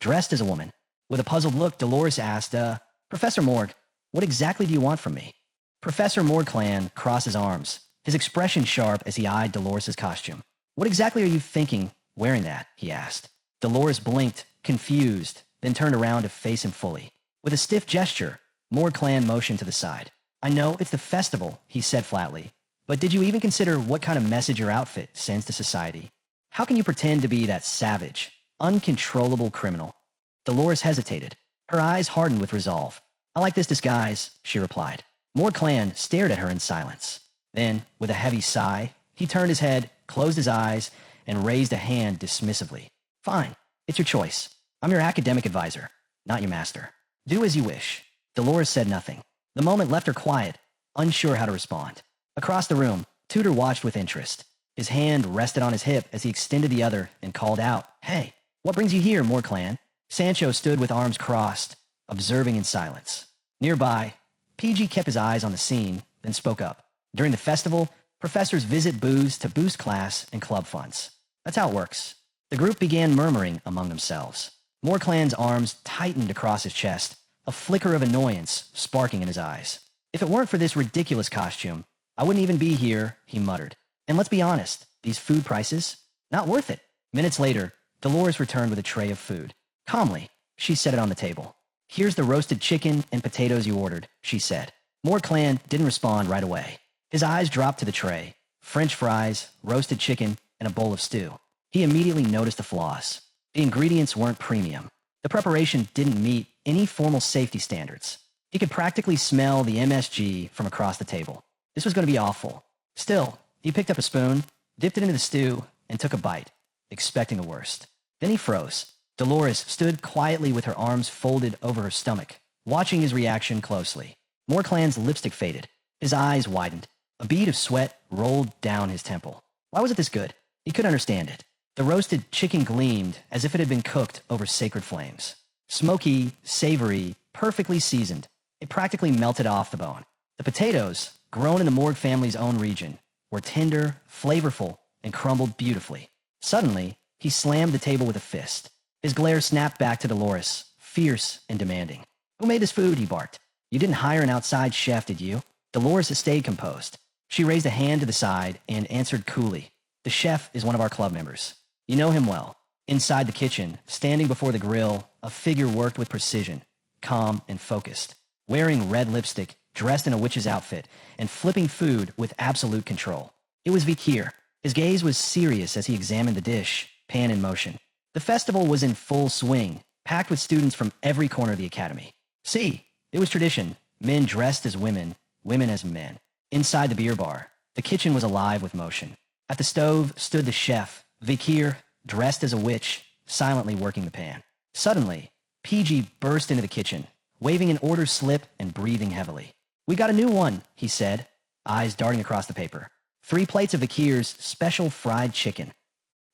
dressed as a woman. With a puzzled look, Dolores asked, Professor Morg, what exactly do you want from me?" Professor Morg crossed his arms, his expression sharp as he eyed Dolores' costume. "What exactly are you thinking wearing that?" he asked. Dolores blinked, confused, then turned around to face him fully. With a stiff gesture, Morg motioned to the side. "I know it's the festival," he said flatly, "but did you even consider what kind of message your outfit sends to society? How can you pretend to be that savage, uncontrollable criminal?" Dolores hesitated. Her eyes hardened with resolve. "I like this disguise," she replied. Morg stared at her in silence. Then, with a heavy sigh, he turned his head, closed his eyes, and raised a hand dismissively. "Fine, it's your choice. I'm your academic advisor, not your master. Do as you wish." Dolores said nothing. The moment left her quiet, unsure how to respond. Across the room, Tudor watched with interest. His hand rested on his hip as he extended the other and called out, "Hey, what brings you here, Morg?" Sancho stood with arms crossed, observing in silence. Nearby, PG kept his eyes on the scene, then spoke up. "During the festival, professors visit booths to boost class and club funds. That's how it works." The group began murmuring among themselves. Morg arms tightened across his chest, a flicker of annoyance sparking in his eyes. "If it weren't for this ridiculous costume, I wouldn't even be here," he muttered. "And let's be honest, these food prices, not worth it." Minutes later, Dolores returned with a tray of food. Calmly, she set it on the table. "Here's the roasted chicken and potatoes you ordered," she said. Morg didn't respond right away. His eyes dropped to the tray. French fries, roasted chicken, and a bowl of stew. He immediately noticed the flaws. The ingredients weren't premium. The preparation didn't meet any formal safety standards. He could practically smell the MSG from across the table. This was going to be awful. Still, he picked up a spoon, dipped it into the stew, and took a bite, expecting the worst. Then he froze. Dolores stood quietly with her arms folded over her stomach, watching his reaction closely. Morg lipstick faded. His eyes widened. A bead of sweat rolled down his temple. Why was it this good? He couldn't understand it. The roasted chicken gleamed as if it had been cooked over sacred flames. Smoky, savory, perfectly seasoned. It practically melted off the bone. The potatoes, grown in the Morg family's own region, were tender, flavorful, and crumbled beautifully. Suddenly, he slammed the table with a fist. His glare snapped back to Dolores, fierce and demanding. "Who made this food?" he barked. "You didn't hire an outside chef, did you?" Dolores stayed composed. She raised a hand to the side and answered coolly. "The chef is one of our club members. You know him well." Inside the kitchen, standing before the grill, a figure worked with precision, calm and focused, wearing red lipstick, dressed in a witch's outfit, and flipping food with absolute control. It was Vakir. His gaze was serious as he examined the dish, pan in motion. The festival was in full swing, packed with students from every corner of the academy. See, it was tradition. Men dressed as women, women as men. Inside the beer bar, the kitchen was alive with motion. At the stove stood the chef, Vakir, dressed as a witch, silently working the pan. Suddenly, PG burst into the kitchen, waving an order slip and breathing heavily. "We got a new one," he said, eyes darting across the paper. 3 plates of Vakir's special fried chicken.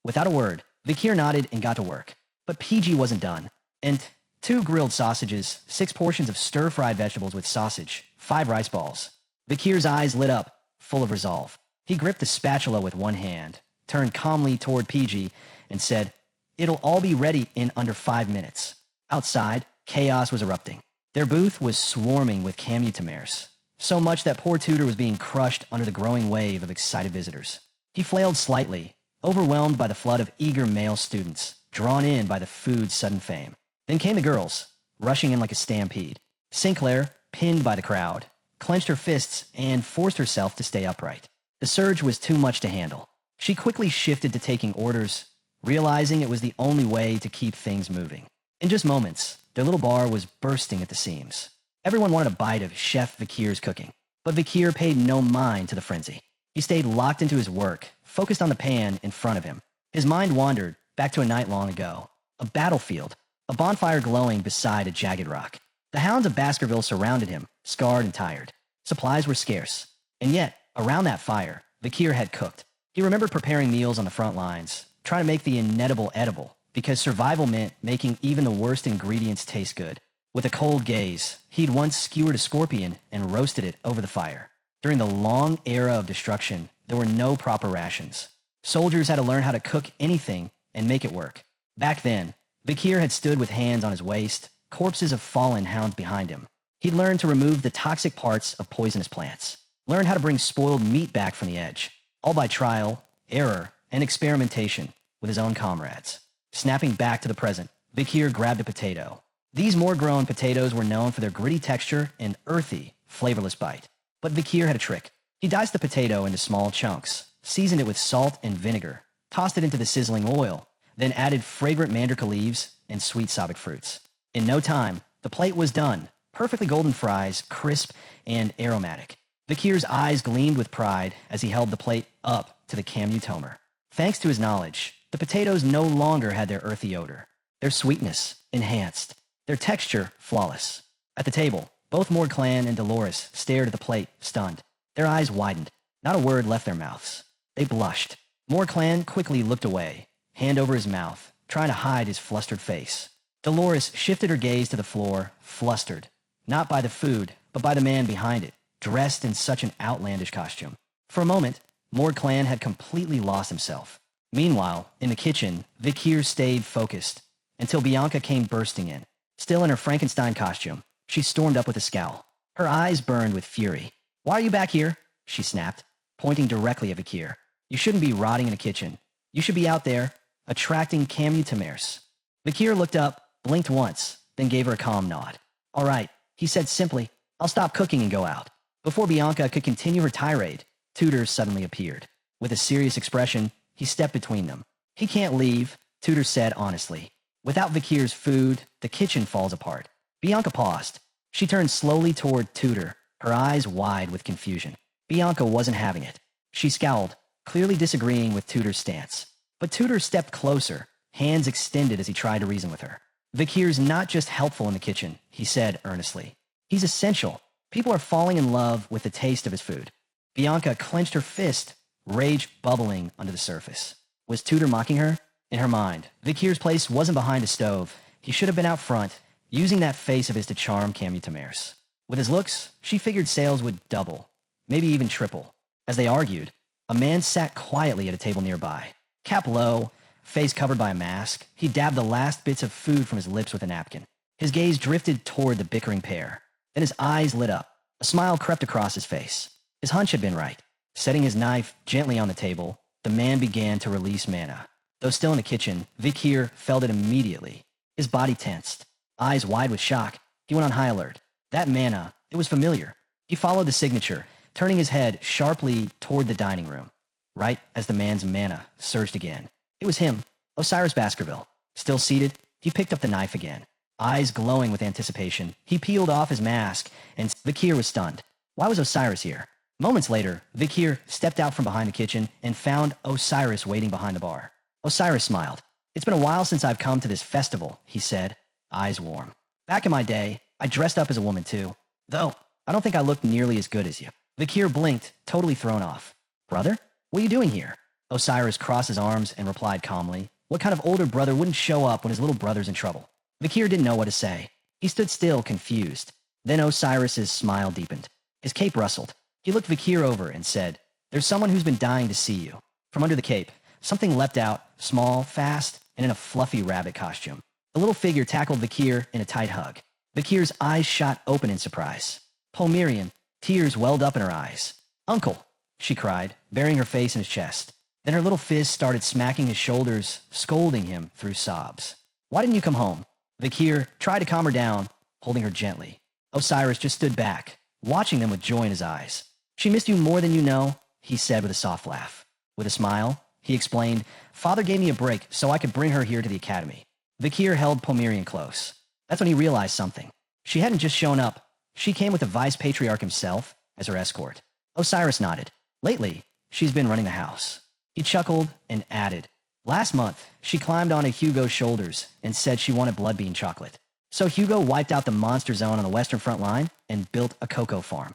Without a word, Vakir nodded and got to work. But PG wasn't done. And 2 grilled sausages, 6 portions of stir-fried vegetables with sausage, 5 rice balls. Vakir's eyes lit up, full of resolve. He gripped the spatula with one hand, turned calmly toward PG, and said, "It'll all be ready in under 5 minutes." Outside, chaos was erupting. Their booth was swarming with commutaires, so much that poor Tudor was being crushed under the growing wave of excited visitors. He flailed slightly, overwhelmed by the flood of eager male students, drawn in by the food's sudden fame. Then came the girls, rushing in like a stampede. Sinclair, pinned by the crowd, clenched her fists and forced herself to stay upright. The surge was too much to handle. She quickly shifted to taking orders, realizing it was the only way to keep things moving. In just moments, their little bar was bursting at the seams. Everyone wanted a bite of Chef Vakir's cooking, but Vakir paid no mind to the frenzy. He stayed locked into his work, focused on the pan in front of him. His mind wandered back to a night long ago, a battlefield, a bonfire glowing beside a jagged rock. The hounds of Baskerville surrounded him, scarred and tired. Supplies were scarce, and yet, around that fire, Vakir had cooked. He remembered preparing meals on the front lines, trying to make the inedible edible, because survival meant making even the worst ingredients taste good. With a cold gaze, he'd once skewered a scorpion and roasted it over the fire. During the long era of destruction, there were no proper rations. Soldiers had to learn how to cook anything and make it work. Back then, Vakir had stood with hands on his waist, corpses of fallen hounds behind him. He'd learned to remove the toxic parts of poisonous plants, learned how to bring spoiled meat back from the edge, all by trial, error, and experimentation with his own comrades. Snapping back to the present, Vakir grabbed a potato. These more-grown potatoes were known for their gritty texture and earthy, flavorless bite. But Vakir had a trick. He diced the potato into small chunks, seasoned it with salt and vinegar, tossed it into the sizzling oil, then added fragrant mandrica leaves and sweet sabic fruits. In no time, the plate was done, perfectly golden fries, crisp and aromatic. Vakir's eyes gleamed with pride as he held the plate up to the commutaire. Thanks to his knowledge, the potatoes no longer had their earthy odor, their sweetness enhanced, their texture flawless. At the table, both Morg clan and Dolores stared at the plate, stunned. Their eyes widened. Not a word left their mouths. They blushed. Morg clan quickly looked away, hand over his mouth, trying to hide his flustered face. Dolores shifted her gaze to the floor, flustered, not by the food, but by the man behind it, dressed in such an outlandish costume. For a moment, Morg clan had completely lost himself. Meanwhile, in the kitchen, Vakir stayed focused, until Bianca came bursting in. Still in her Frankenstein costume, she stormed up with a scowl. Her eyes burned with fury. "Why are you back here?" she snapped, pointing directly at Vakir. "You shouldn't be rotting in a kitchen. You should be out there, attracting commutaires." Vakir looked up, blinked once, then gave her a calm nod. "All right," he said simply. "I'll stop cooking and go out." Before Bianca could continue her tirade, Tudor suddenly appeared. With a serious expression, he stepped between them. "He can't leave," Tudor said honestly. "Without Vakir's food, the kitchen falls apart." Bianca paused. She turned slowly toward Tudor, her eyes wide with confusion. Bianca wasn't having it. She scowled, clearly disagreeing with Tudor's stance. But Tudor stepped closer, hands extended as he tried to reason with her. "Vakir's not just helpful in the kitchen," he said earnestly. "He's essential. People are falling in love with the taste of his food." Bianca clenched her fist, rage bubbling under the surface. Was Tudor mocking her? In her mind, Vakir's place wasn't behind a stove. He should have been out front, using that face of his to charm Camutamers. With his looks, she figured sales would double, maybe even triple. As they argued, a man sat quietly at a table nearby. Cap low, face covered by a mask, he dabbed the last bits of food from his lips with a napkin. His gaze drifted toward the bickering pair. Then his eyes lit up. A smile crept across his face. His hunch had been right. Setting his knife gently on the table, the man began to release mana. Though still in the kitchen, Vakir felt it immediately. His body tensed. Eyes wide with shock, he went on high alert. That mana, it was familiar. He followed the signature, turning his head sharply toward the dining room. Right as the man's mana surged again. It was him, Osiris Baskerville. Still seated, he picked up the knife again. Eyes glowing with anticipation, he peeled off his mask, and Vakir was stunned. Why was Osiris here? Moments later, Vakir stepped out from behind the kitchen and found Osiris waiting behind the bar. Osiris smiled. It's been a while since I've come to this festival, he said, eyes warm. Back in my day, I dressed up as a woman too. Though, I don't think I looked nearly as good as you. Vakir blinked, totally thrown off. Brother? What are you doing here? Osiris crossed his arms and replied calmly. What kind of older brother wouldn't show up when his little brother's in trouble? Vakir didn't know what to say. He stood still, confused. Then Osiris's smile deepened. His cape rustled. He looked Vakir over and said, There's someone who's been dying to see you. From under the cape, something leapt out, small, fast, and in a fluffy rabbit costume. The little figure tackled Vakir in a tight hug. Vakir's eyes shot open in surprise. Pomerian, tears welled up in her eyes. Uncle, she cried, burying her face in his chest. Then her little fist started smacking his shoulders, scolding him through sobs. Why didn't you come home? Vakir tried to calm her down, holding her gently. Osiris just stood back, watching them with joy in his eyes. She missed you more than you know, he said with a soft laugh. With a smile, he explained, Father gave me a break so I could bring her here to the academy. Vakir held Pomerian close. That's when he realized something. She hadn't just shown up. She came with the Vice Patriarch himself as her escort. Osiris nodded. Lately, she's been running the house. He chuckled and added, Last month, she climbed onto Hugo's shoulders and said she wanted blood bean chocolate. So Hugo wiped out the monster zone on the western front line and built a cocoa farm.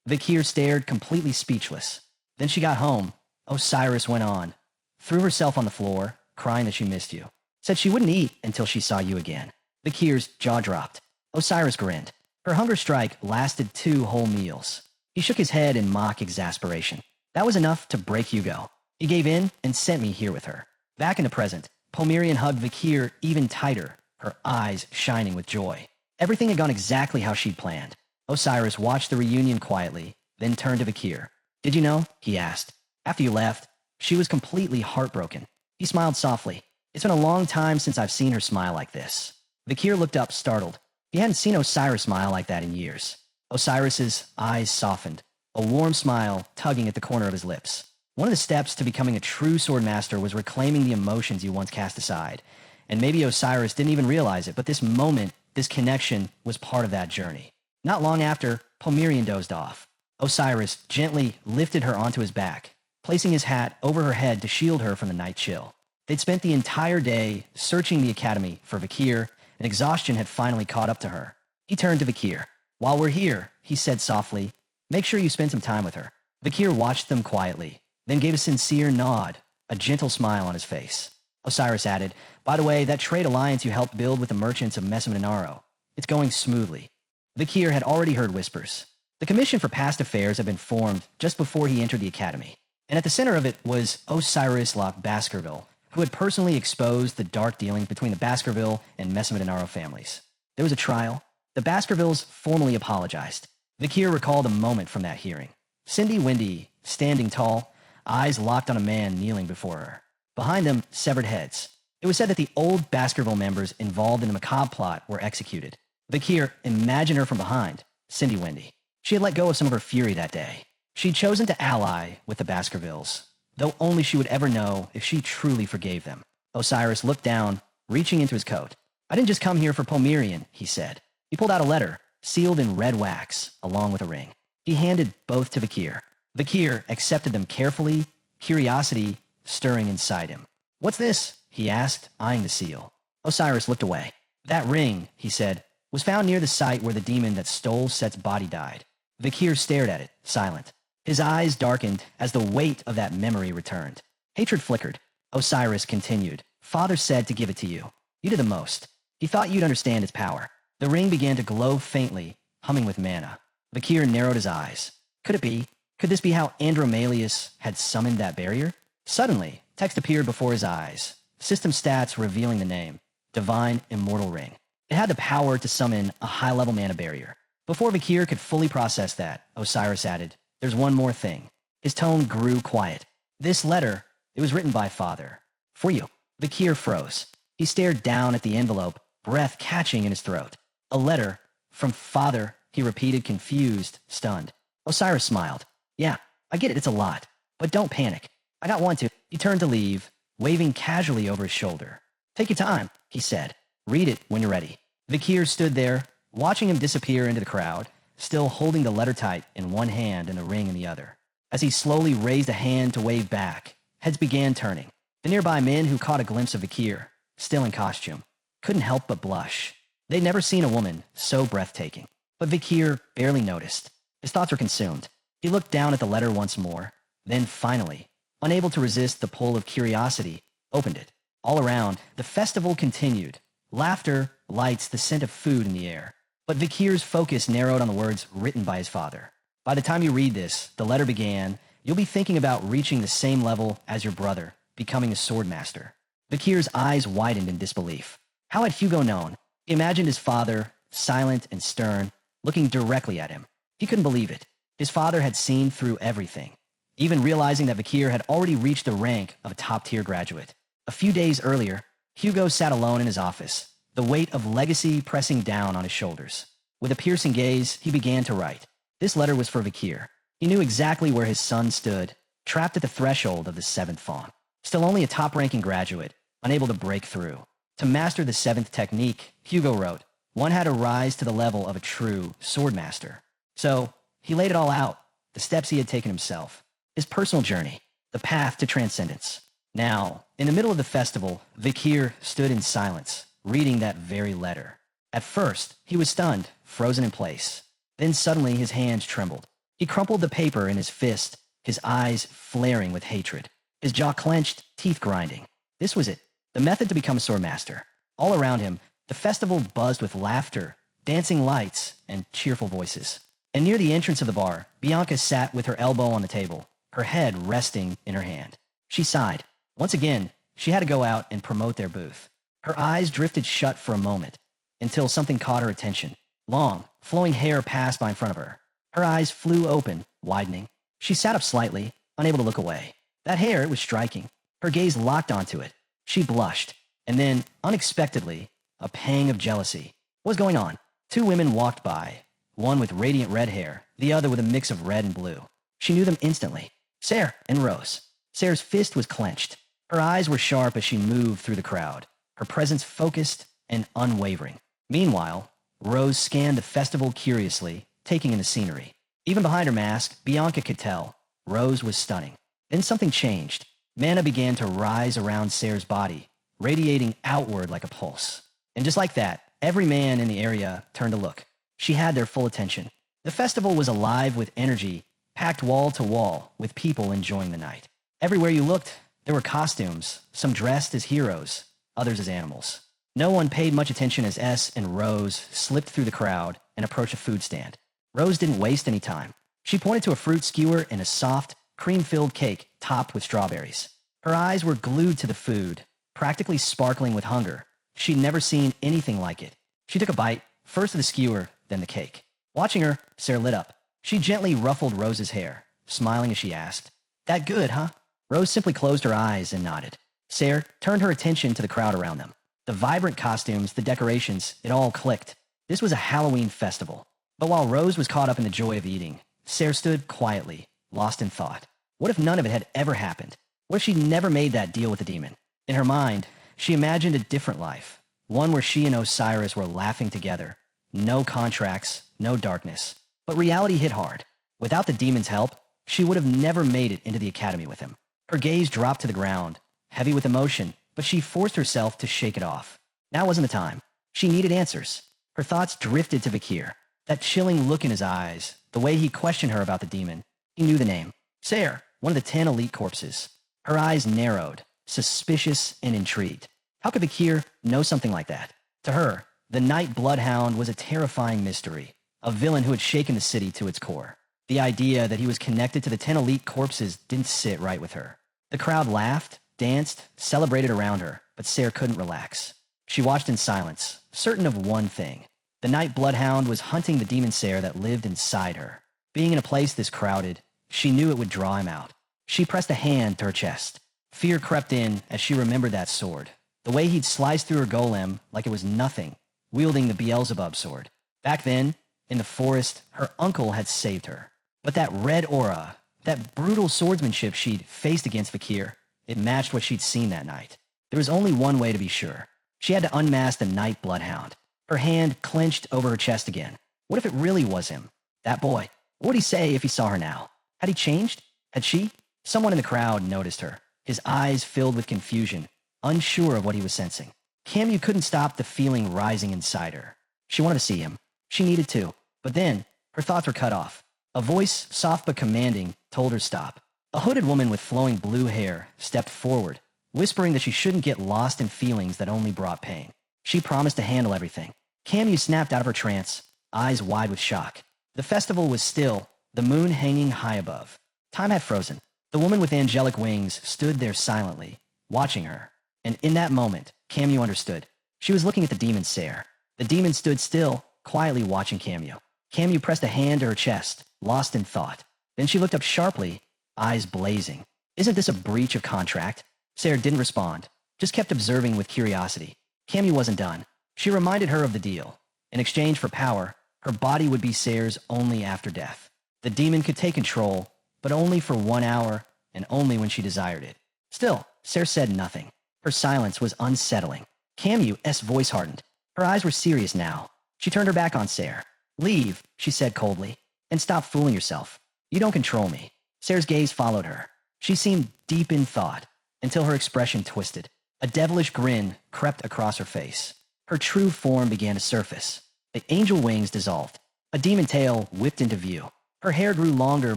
Vakir stared, completely speechless. Then she got home. Osiris went on. Threw herself on the floor, crying that she missed you. Said she wouldn't eat until she saw you again. Vakir's jaw dropped. Osiris grinned. Her hunger strike lasted 2 whole meals. He shook his head in mock exasperation. That was enough to break Hugo. He gave in and sent me here with her. Back in the present, Pomerian hugged Vakir even tighter, her eyes shining with joy. Everything had gone exactly how she'd planned. Osiris watched the reunion quietly, then turned to Vakir. Did you know? He asked. After you left, she was completely heartbroken. He smiled softly. It's been a long time since I've seen her smile like this. Vakir looked up, startled. He hadn't seen Osiris smile like that in years. Osiris's eyes softened, a warm smile tugging at the corner of his lips. One of the steps to becoming a true Swordmaster was reclaiming the emotions you once cast aside. And maybe Osiris didn't even realize it, but this moment, this connection, was part of that journey. Not long after, Pomerian dozed off. Osiris gently lifted her onto his back, placing his hat over her head to shield her from the night chill. They'd spent the entire day searching the academy for Vakir, and exhaustion had finally caught up to her. He turned to Vakir. While we're here, he said softly, make sure you spend some time with her. Vakir watched them quietly, then gave a sincere nod, a gentle smile on his face. Osiris added, by the way, that trade alliance you helped build with the merchants of Mesamenaro, it's going smoothly. Vakir had already heard whispers. The Commission for Past Affairs had been formed just before he entered the academy, and at the center of it was Osiris Locke Baskerville, who had personally exposed the dark dealings between the Baskerville and Mesamenaro families. There was a trial. The Baskervilles formally apologized. Vakir recalled a moment from that hearing. Cindy Windy, standing tall, eyes locked on a man kneeling before her. Behind them, severed heads. It was said that the old Baskerville members involved in the macabre plot were executed. Vakir imagined her from behind, Cindy Windy. She had let go of some of her fury that day. She'd chosen to ally with the Baskervilles, though only she would ever know if she truly forgave them. Osiris looked down, reaching into his coat. I didn't just come here for Pomerian, he said. He pulled out a letter, sealed in red wax, along with a ring. He handed both to Vakir. Vakir accepted them carefully, curiosity stirring inside him. What's this? He asked, eyeing the seal. Osiris looked away. That ring, he said, was found near the site where the demon that stole Set's body died. Vakir stared at it, silent. His eyes darkened as the weight of that memory returned. Hatred flickered. Osiris continued. Father said to give it to you. You did the most. He thought you'd understand its power. The ring began to glow faintly, humming with mana. Vakir narrowed his eyes. Could it be? Could this be how Andromalius had summoned that barrier? Suddenly, text appeared before his eyes. System stats revealing the name. Divine Immortal Ring. It had the power to summon a high-level mana barrier. Before Vakir could fully process that, Osiris added, there's one more thing. His tone grew quiet. This letter, it was written by Father. For you. Vakir froze. He stared down at the envelope, breath catching in his throat. A letter from Father, he repeated, confused, stunned. Osiris smiled. Yeah, I get it, it's a lot. But don't panic. I got one to. He turned to leave, waving casually over his shoulder. Take your time, he said. Read it when you're ready. Vakir stood there, watching him disappear into the crowd, still holding the letter tight in one hand and the ring in the other. As he slowly raised a hand to wave back, heads began turning. The nearby men who caught a glimpse of Vakir, still in costume, couldn't help but blush. They'd never seen a woman so breathtaking. But Vakir barely noticed. His thoughts were consumed. He looked down at the letter once more, then finally, unable to resist the pull of curiosity, opened it. All around, the festival continued. Laughter, lights, the scent of food in the air. But Vakir's focus narrowed on the words written by his father. By the time you read this, the letter began, you'll be thinking about reaching the same level as your brother, becoming a Swordmaster. Vakir's eyes widened in disbelief. How had Hugo known? He imagined his father, silent and stern, looking directly at him. He couldn't believe it. His father had seen through everything, even realizing that Vakir had already reached the rank of a top-tier graduate. A few days earlier, Hugo sat alone in his office, the weight of legacy pressing down on his shoulders. With a piercing gaze, he began to write. This letter was for Vakir. He knew exactly where his son stood, trapped at the threshold of the 7th Fawn. Still only a top-ranking graduate, unable to break through. To master the 7th technique, Hugo wrote, one had to rise to the level of a true Swordmaster. So, he laid it all out, the steps he had taken himself, his personal journey, the path to transcendence. Now, in the middle of the festival, Vakir stood in silence, reading that very letter. At first, he was stunned, frozen in place. Then suddenly his hands trembled. He crumpled the paper in his fist, his eyes flaring with hatred. His jaw clenched, teeth grinding. This was it, the method to become a Swordmaster. All around him, the festival buzzed with laughter, dancing lights, and cheerful voices. And near the entrance of the bar, Bianca sat with her elbow on the table, her head resting in her hand. She sighed. Once again, she had to go out and promote their booth. Her eyes drifted shut for a moment, until something caught her attention. Long, flowing hair passed by in front of her. Her eyes flew open, widening. She sat up slightly, unable to look away. That hair, it was striking. Her gaze locked onto it. She blushed, and then, unexpectedly, a pang of jealousy. What was going on? Two women walked by, one with radiant red hair, the other with a mix of red and blue. She knew them instantly. Sarah and Rose. Sarah's fist was clenched. Her eyes were sharp as she moved through the crowd, her presence focused and unwavering. Meanwhile, Rose scanned the festival curiously, taking in the scenery. Even behind her mask, Bianca could tell. Rose was stunning. Then something changed. Mana began to rise around Sarah's body, radiating outward like a pulse. And just like that, every man in the area turned to look. She had their full attention. The festival was alive with energy, packed wall to wall, with people enjoying the night. Everywhere you looked, there were costumes, some dressed as heroes, others as animals. No one paid much attention as S and Rose slipped through the crowd and approached a food stand. Rose didn't waste any time. She pointed to a fruit skewer and a soft, cream-filled cake topped with strawberries. Her eyes were glued to the food, practically sparkling with hunger. She'd never seen anything like it. She took a bite, first of the skewer, then the cake. Watching her, Sarah lit up. She gently ruffled Rose's hair, smiling as she asked, "That good, huh?" Rose simply closed her eyes and nodded. Sarah turned her attention to the crowd around them. The vibrant costumes, the decorations, it all clicked. This was a Halloween festival. But while Rose was caught up in the joy of eating, Sarah stood quietly, lost in thought. What if none of it had ever happened? What if she'd never made that deal with the demon? In her mind, she imagined a different life, one where she and Osiris were laughing together. No contracts, no darkness. But reality hit hard. Without the demon's help, she would have never made it into the academy with him. Her gaze dropped to the ground, heavy with emotion, but she forced herself to shake it off. Now wasn't the time. She needed answers. Her thoughts drifted to Vakir. That chilling look in his eyes, the way he questioned her about the demon. He knew the name. Sayer, one of the 10 elite corpses. Her eyes narrowed, suspicious and intrigued. How could Vakir know something like that? To her, the Night Bloodhound was a terrifying mystery, a villain who had shaken the city to its core. The idea that he was connected to the 10 elite corpses didn't sit right with her. The crowd laughed, danced, celebrated around her, but Sayer couldn't relax. She watched in silence, certain of one thing. The Night Bloodhound was hunting the demon Sayer that lived inside her. Being in a place this crowded, she knew it would draw him out. She pressed a hand to her chest. Fear crept in as she remembered that sword. The way he'd sliced through her golem like it was nothing, wielding the Beelzebub sword. Back then, in the forest, her uncle had saved her. But that red aura, that brutal swordsmanship she'd faced against Vakir, it matched what she'd seen that night. There was only one way to be sure. She had to unmask the Night Bloodhound. Her hand clenched over her chest again. What if it really was him? That boy. What would he say if he saw her now? Had he changed? Had she? Someone in the crowd noticed her, his eyes filled with confusion, unsure of what he was sensing. Camu couldn't stop the feeling rising inside her. She wanted to see him. She needed to. But then, her thoughts were cut off. A voice, soft but commanding, told her stop. A hooded woman with flowing blue hair stepped forward, whispering that she shouldn't get lost in feelings that only brought pain. She promised to handle everything. Camu snapped out of her trance, eyes wide with shock. The festival was still, the moon hanging high above. Time had frozen. The woman with angelic wings stood there silently, watching her. And in that moment, Camu understood. She was looking at the demon Sayer. The demon stood still, quietly watching Camu. Camu pressed a hand to her chest, lost in thought. Then she looked up sharply, eyes blazing. Isn't this a breach of contract? Sayer didn't respond, just kept observing with curiosity. Camu wasn't done. She reminded her of the deal. In exchange for power, her body would be Sayer's only after death. The demon could take control, but only for 1 hour, and only when she desired it. Still, Sayer said nothing. Her silence was unsettling. Camu's voice hardened. Her eyes were serious now. She turned her back on Sayer. Leave, she said coldly, and stop fooling yourself. You don't control me. Sayer's gaze followed her. She seemed deep in thought, until her expression twisted. A devilish grin crept across her face. Her true form began to surface. The angel wings dissolved. A demon tail whipped into view. Her hair grew longer,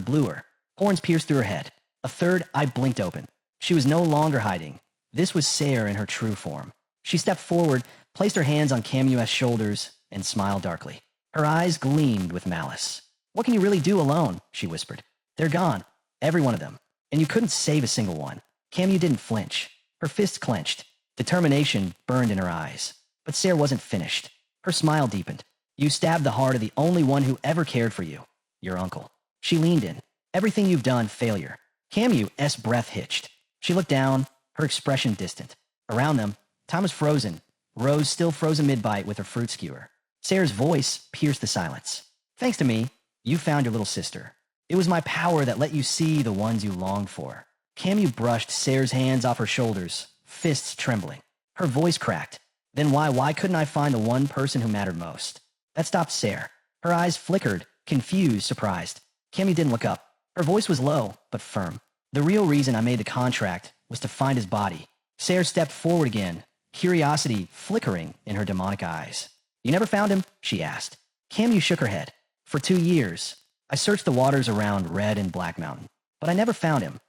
bluer. Horns pierced through her head. A third eye blinked open. She was no longer hiding. This was Sayer in her true form. She stepped forward, placed her hands on Camu's shoulders, and smiled darkly. Her eyes gleamed with malice. What can you really do alone? She whispered. They're gone. Every one of them. And you couldn't save a single one. Camu didn't flinch. Her fists clenched. Determination burned in her eyes. But Sayer wasn't finished. Her smile deepened. You stabbed the heart of the only one who ever cared for you. Your uncle. She leaned in. Everything you've done, failure. Camu's breath hitched. She looked down, her expression distant. Around them, time was frozen. Rose still froze a mid-bite with her fruit skewer. Sayer's voice pierced the silence. Thanks to me, you found your little sister. It was my power that let you see the ones you longed for. Camu brushed Sayer's hands off her shoulders, fists trembling. Her voice cracked. Then why couldn't I find the one person who mattered most? That stopped Sayer. Her eyes flickered, confused, surprised. Camu didn't look up. Her voice was low, but firm. The real reason I made the contract was to find his body. Sayer stepped forward again, curiosity flickering in her demonic eyes. You never found him? She asked. Camu shook her head. For 2 years, I searched the waters around Red and Black Mountain, but I never found him.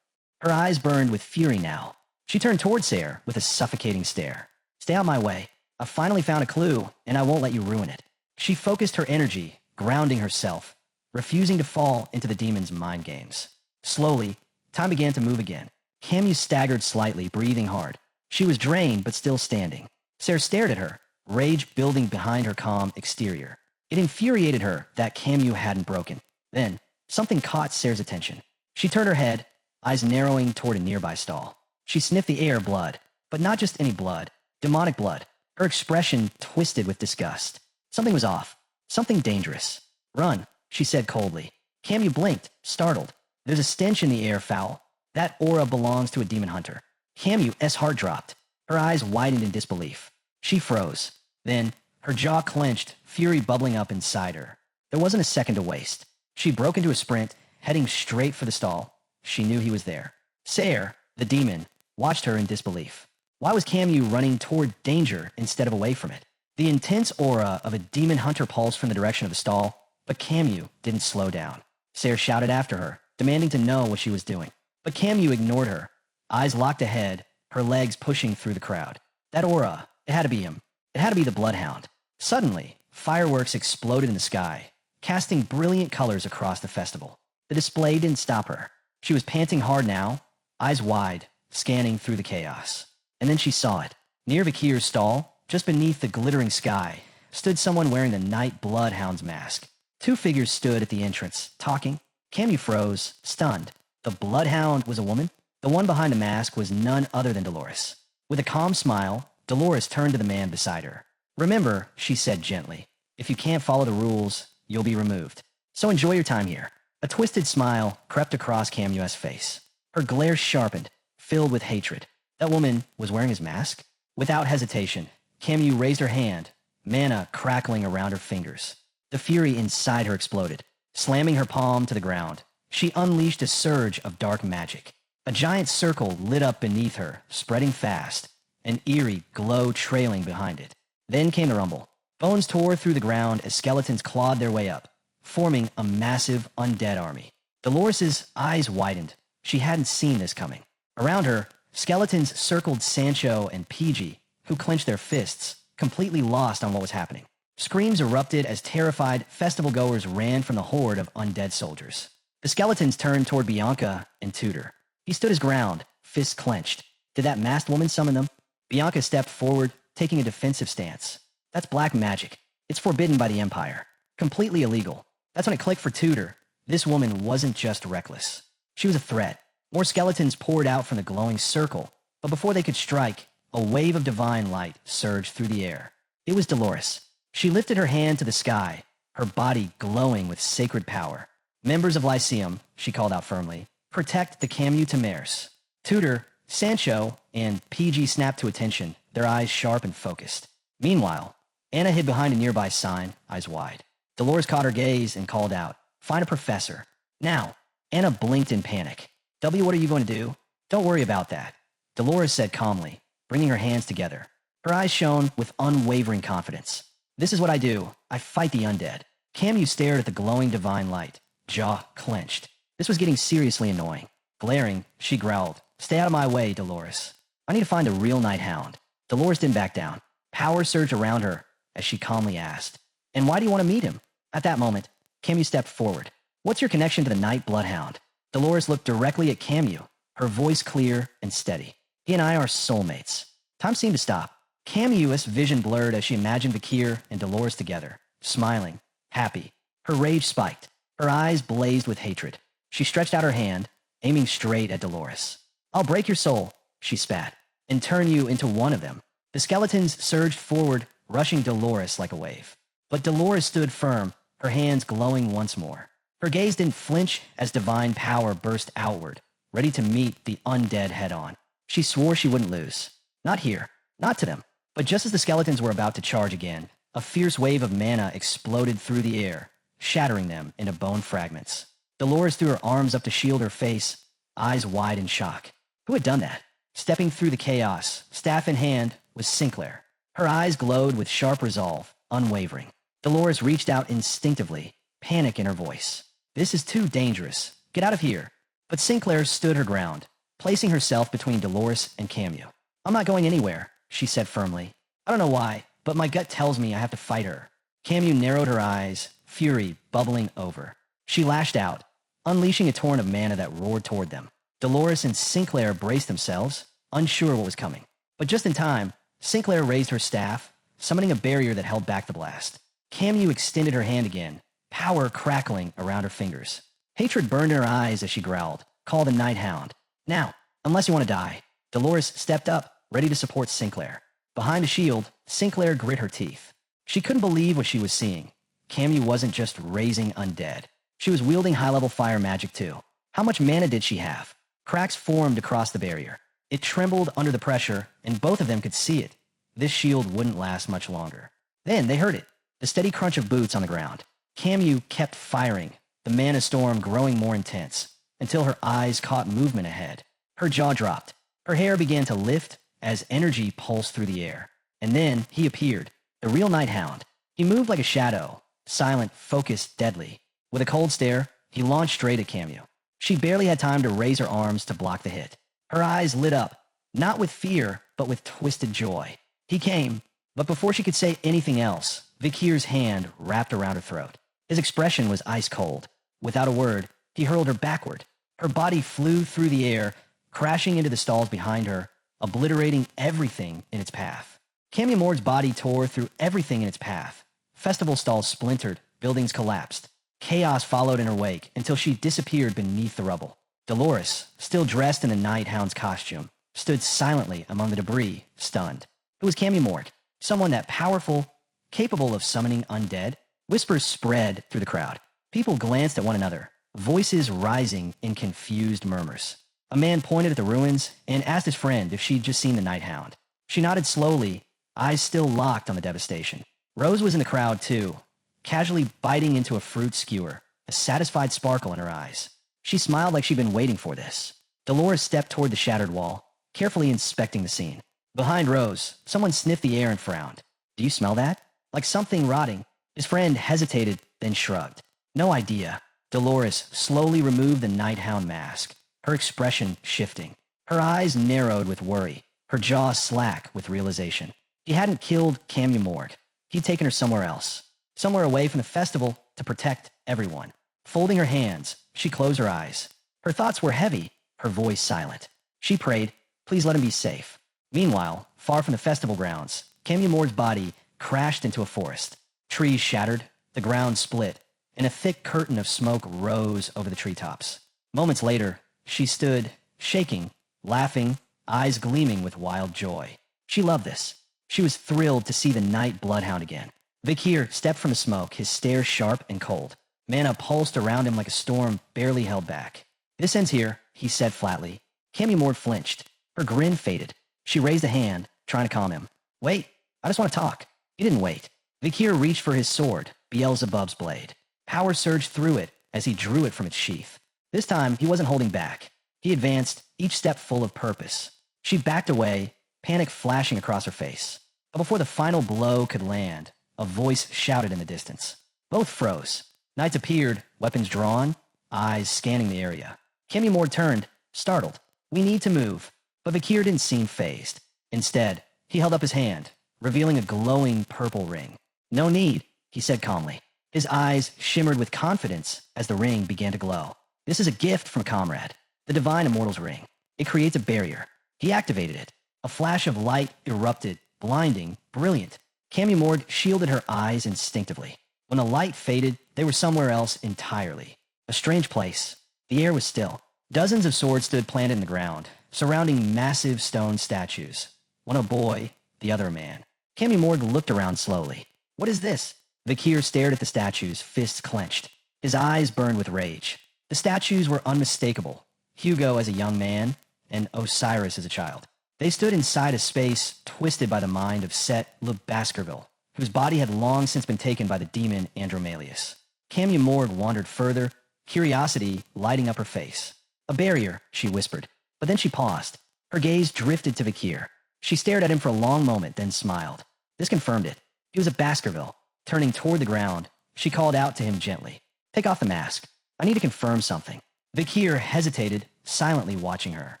Her eyes burned with fury now. She turned toward Sayer with a suffocating stare. Stay out my way. I finally found a clue, and I won't let you ruin it. She focused her energy, grounding herself, refusing to fall into the demon's mind games. Slowly, time began to move again. Camu staggered slightly, breathing hard. She was drained, but still standing. Sayer stared at her, rage building behind her calm exterior. It infuriated her that Camu hadn't broken. Then, something caught Sayer's attention. She turned her head, eyes narrowing toward a nearby stall. She sniffed the air of blood, but not just any blood. Demonic blood. Her expression twisted with disgust. Something was off. Something dangerous. Run, she said coldly. Camu blinked, startled. There's a stench in the air, foul. That aura belongs to a demon hunter. Camu's heart dropped. Her eyes widened in disbelief. She froze. Then, her jaw clenched, fury bubbling up inside her. There wasn't a second to waste. She broke into a sprint, heading straight for the stall. She knew he was there. Sayer, the demon, watched her in disbelief. Why was Camu running toward danger instead of away from it? The intense aura of a demon hunter pulsed from the direction of the stall, but Camu didn't slow down. Sayer shouted after her. demanding to know what she was doing. But Camu ignored her, eyes locked ahead, her legs pushing through the crowd. That aura, it had to be him. It had to be the Bloodhound. Suddenly, fireworks exploded in the sky, casting brilliant colors across the festival. The display didn't stop her. She was panting hard now, eyes wide, scanning through the chaos. And then she saw it. Near Vakir's stall, just beneath the glittering sky, stood someone wearing the Night Bloodhound's mask. Two figures stood at the entrance, talking. Camu froze, stunned. The Bloodhound was a woman? The one behind the mask was none other than Dolores. With a calm smile, Dolores turned to the man beside her. "Remember," she said gently, "if you can't follow the rules, you'll be removed. So enjoy your time here." A twisted smile crept across Camu's face. Her glare sharpened, filled with hatred. That woman was wearing his mask? Without hesitation, Camu raised her hand, mana crackling around her fingers. The fury inside her exploded. Slamming her palm to the ground, she unleashed a surge of dark magic. A giant circle lit up beneath her, spreading fast, an eerie glow trailing behind it. Then came the rumble. Bones tore through the ground as skeletons clawed their way up, forming a massive undead army. Dolores's eyes widened. She hadn't seen this coming. Around her, skeletons circled Sancho and PG, who clenched their fists, completely lost on what was happening. Screams erupted as terrified festival-goers ran from the horde of undead soldiers. The skeletons turned toward Bianca and Tudor. He stood his ground, fists clenched. Did that masked woman summon them? Bianca stepped forward, taking a defensive stance. That's black magic. It's forbidden by the Empire. Completely illegal. That's when it clicked for Tudor. This woman wasn't just reckless. She was a threat. More skeletons poured out from the glowing circle, but before they could strike, a wave of divine light surged through the air. It was Dolores. She lifted her hand to the sky, her body glowing with sacred power. "Members of Lyceum," she called out firmly, "protect the Camu Temers." Tudor, Sancho, and PG snapped to attention, their eyes sharp and focused. Meanwhile, Anna hid behind a nearby sign, eyes wide. Dolores caught her gaze and called out, "Find a professor. Now." Anna blinked in panic. "W, what are you going to do?" "Don't worry about that," Dolores said calmly, bringing her hands together. Her eyes shone with unwavering confidence. "This is what I do. I fight the undead." Camu stared at the glowing divine light, jaw clenched. This was getting seriously annoying. Glaring, she growled, "Stay out of my way, Dolores. I need to find a real Night Hound." Dolores didn't back down. Power surged around her as she calmly asked, "And why do you want to meet him?" At that moment, Camu stepped forward. "What's your connection to the Night Bloodhound?" Dolores looked directly at Camu, her voice clear and steady. "He and I are soulmates." Time seemed to stop. Camu's vision blurred as she imagined Vakir and Dolores together, smiling, happy. Her rage spiked. Her eyes blazed with hatred. She stretched out her hand, aiming straight at Dolores. "I'll break your soul," she spat, "and turn you into one of them." The skeletons surged forward, rushing Dolores like a wave. But Dolores stood firm, her hands glowing once more. Her gaze didn't flinch as divine power burst outward, ready to meet the undead head-on. She swore she wouldn't lose. Not here, not to them. But just as the skeletons were about to charge again, a fierce wave of mana exploded through the air, shattering them into bone fragments. Dolores threw her arms up to shield her face, eyes wide in shock. Who had done that? Stepping through the chaos, staff in hand, was Sinclair. Her eyes glowed with sharp resolve, unwavering. Dolores reached out instinctively, panic in her voice. "This is too dangerous. Get out of here." But Sinclair stood her ground, placing herself between Dolores and Camu. "I'm not going anywhere," she said firmly. "I don't know why, but my gut tells me I have to fight her." Camu narrowed her eyes, fury bubbling over. She lashed out, unleashing a torrent of mana that roared toward them. Dolores and Sinclair braced themselves, unsure what was coming. But just in time, Sinclair raised her staff, summoning a barrier that held back the blast. Camu extended her hand again, power crackling around her fingers. Hatred burned in her eyes as she growled, "Call the Night Hound. Now, unless you want to die." Dolores stepped up, ready to support Sinclair. Behind a shield, Sinclair grit her teeth. She couldn't believe what she was seeing. Camu wasn't just raising undead. She was wielding high-level fire magic too. How much mana did she have? Cracks formed across the barrier. It trembled under the pressure, and both of them could see it. This shield wouldn't last much longer. Then they heard it, the steady crunch of boots on the ground. Camu kept firing, the mana storm growing more intense, until her eyes caught movement ahead. Her jaw dropped. Her hair began to lift as energy pulsed through the air. And then he appeared, the real Night Hound. He moved like a shadow, silent, focused, deadly. With a cold stare, he launched straight at Camu. She barely had time to raise her arms to block the hit. Her eyes lit up, not with fear, but with twisted joy. He came, but before she could say anything else, Vakir's hand wrapped around her throat. His expression was ice cold. Without a word, he hurled her backward. Her body flew through the air, crashing into the stalls behind her, obliterating everything in its path. Cammy Morg's body tore through everything in its path. Festival stalls splintered, buildings collapsed. Chaos followed in her wake until she disappeared beneath the rubble. Dolores, still dressed in the Night Hound's costume, stood silently among the debris, stunned. It was Cammy Morg, someone that powerful, capable of summoning undead. Whispers spread through the crowd. People glanced at one another, voices rising in confused murmurs. A man pointed at the ruins and asked his friend if she'd just seen the Night Hound. She nodded slowly, eyes still locked on the devastation. Rose was in the crowd too, casually biting into a fruit skewer, a satisfied sparkle in her eyes. She smiled like she'd been waiting for this. Dolores stepped toward the shattered wall, carefully inspecting the scene. Behind Rose, someone sniffed the air and frowned. "Do you smell that? Like something rotting?" His friend hesitated, then shrugged. "No idea." Dolores slowly removed the Night Hound mask, her expression shifting. Her eyes narrowed with worry, her jaw slack with realization. He hadn't killed Cammy Morg. He'd taken her somewhere else, somewhere away from the festival to protect everyone. Folding her hands, she closed her eyes. Her thoughts were heavy, her voice silent. She prayed, please let him be safe. Meanwhile, far from the festival grounds, Cammy Morg's body crashed into a forest. Trees shattered, the ground split, and a thick curtain of smoke rose over the treetops. Moments later, she stood, shaking, laughing, eyes gleaming with wild joy. She loved this. She was thrilled to see the night bloodhound again. Vakir stepped from the smoke, his stare sharp and cold. Mana pulsed around him like a storm barely held back. "This ends here," he said flatly. Cammy Morg flinched. Her grin faded. She raised a hand, trying to calm him. "Wait, I just want to talk." He didn't wait. Vakir reached for his sword, Beelzebub's blade. Power surged through it as he drew it from its sheath. This time, he wasn't holding back. He advanced, each step full of purpose. She backed away, panic flashing across her face. But before the final blow could land, a voice shouted in the distance. Both froze. Knights appeared, weapons drawn, eyes scanning the area. Cammy Morg turned, startled. "We need to move." But Vakir didn't seem fazed. Instead, he held up his hand, revealing a glowing purple ring. "No need," he said calmly. His eyes shimmered with confidence as the ring began to glow. "This is a gift from a comrade, the Divine Immortal's ring. It creates a barrier." He activated it. A flash of light erupted, blinding, brilliant. Cammy Morg shielded her eyes instinctively. When the light faded, they were somewhere else entirely. A strange place. The air was still. Dozens of swords stood planted in the ground, surrounding massive stone statues. One a boy, the other a man. Cammy Morg looked around slowly. "What is this?" Vakir stared at the statues, fists clenched. His eyes burned with rage. The statues were unmistakable. Hugo as a young man, and Osiris as a child. They stood inside a space twisted by the mind of Set Le Baskerville, whose body had long since been taken by the demon Andromalius. Cammy Morg wandered further, curiosity lighting up her face. "A barrier," she whispered, but then she paused. Her gaze drifted to Vakir. She stared at him for a long moment, then smiled. This confirmed it. He was a Baskerville. Turning toward the ground, she called out to him gently. "Take off the mask. I need to confirm something." Vakir hesitated, silently watching her.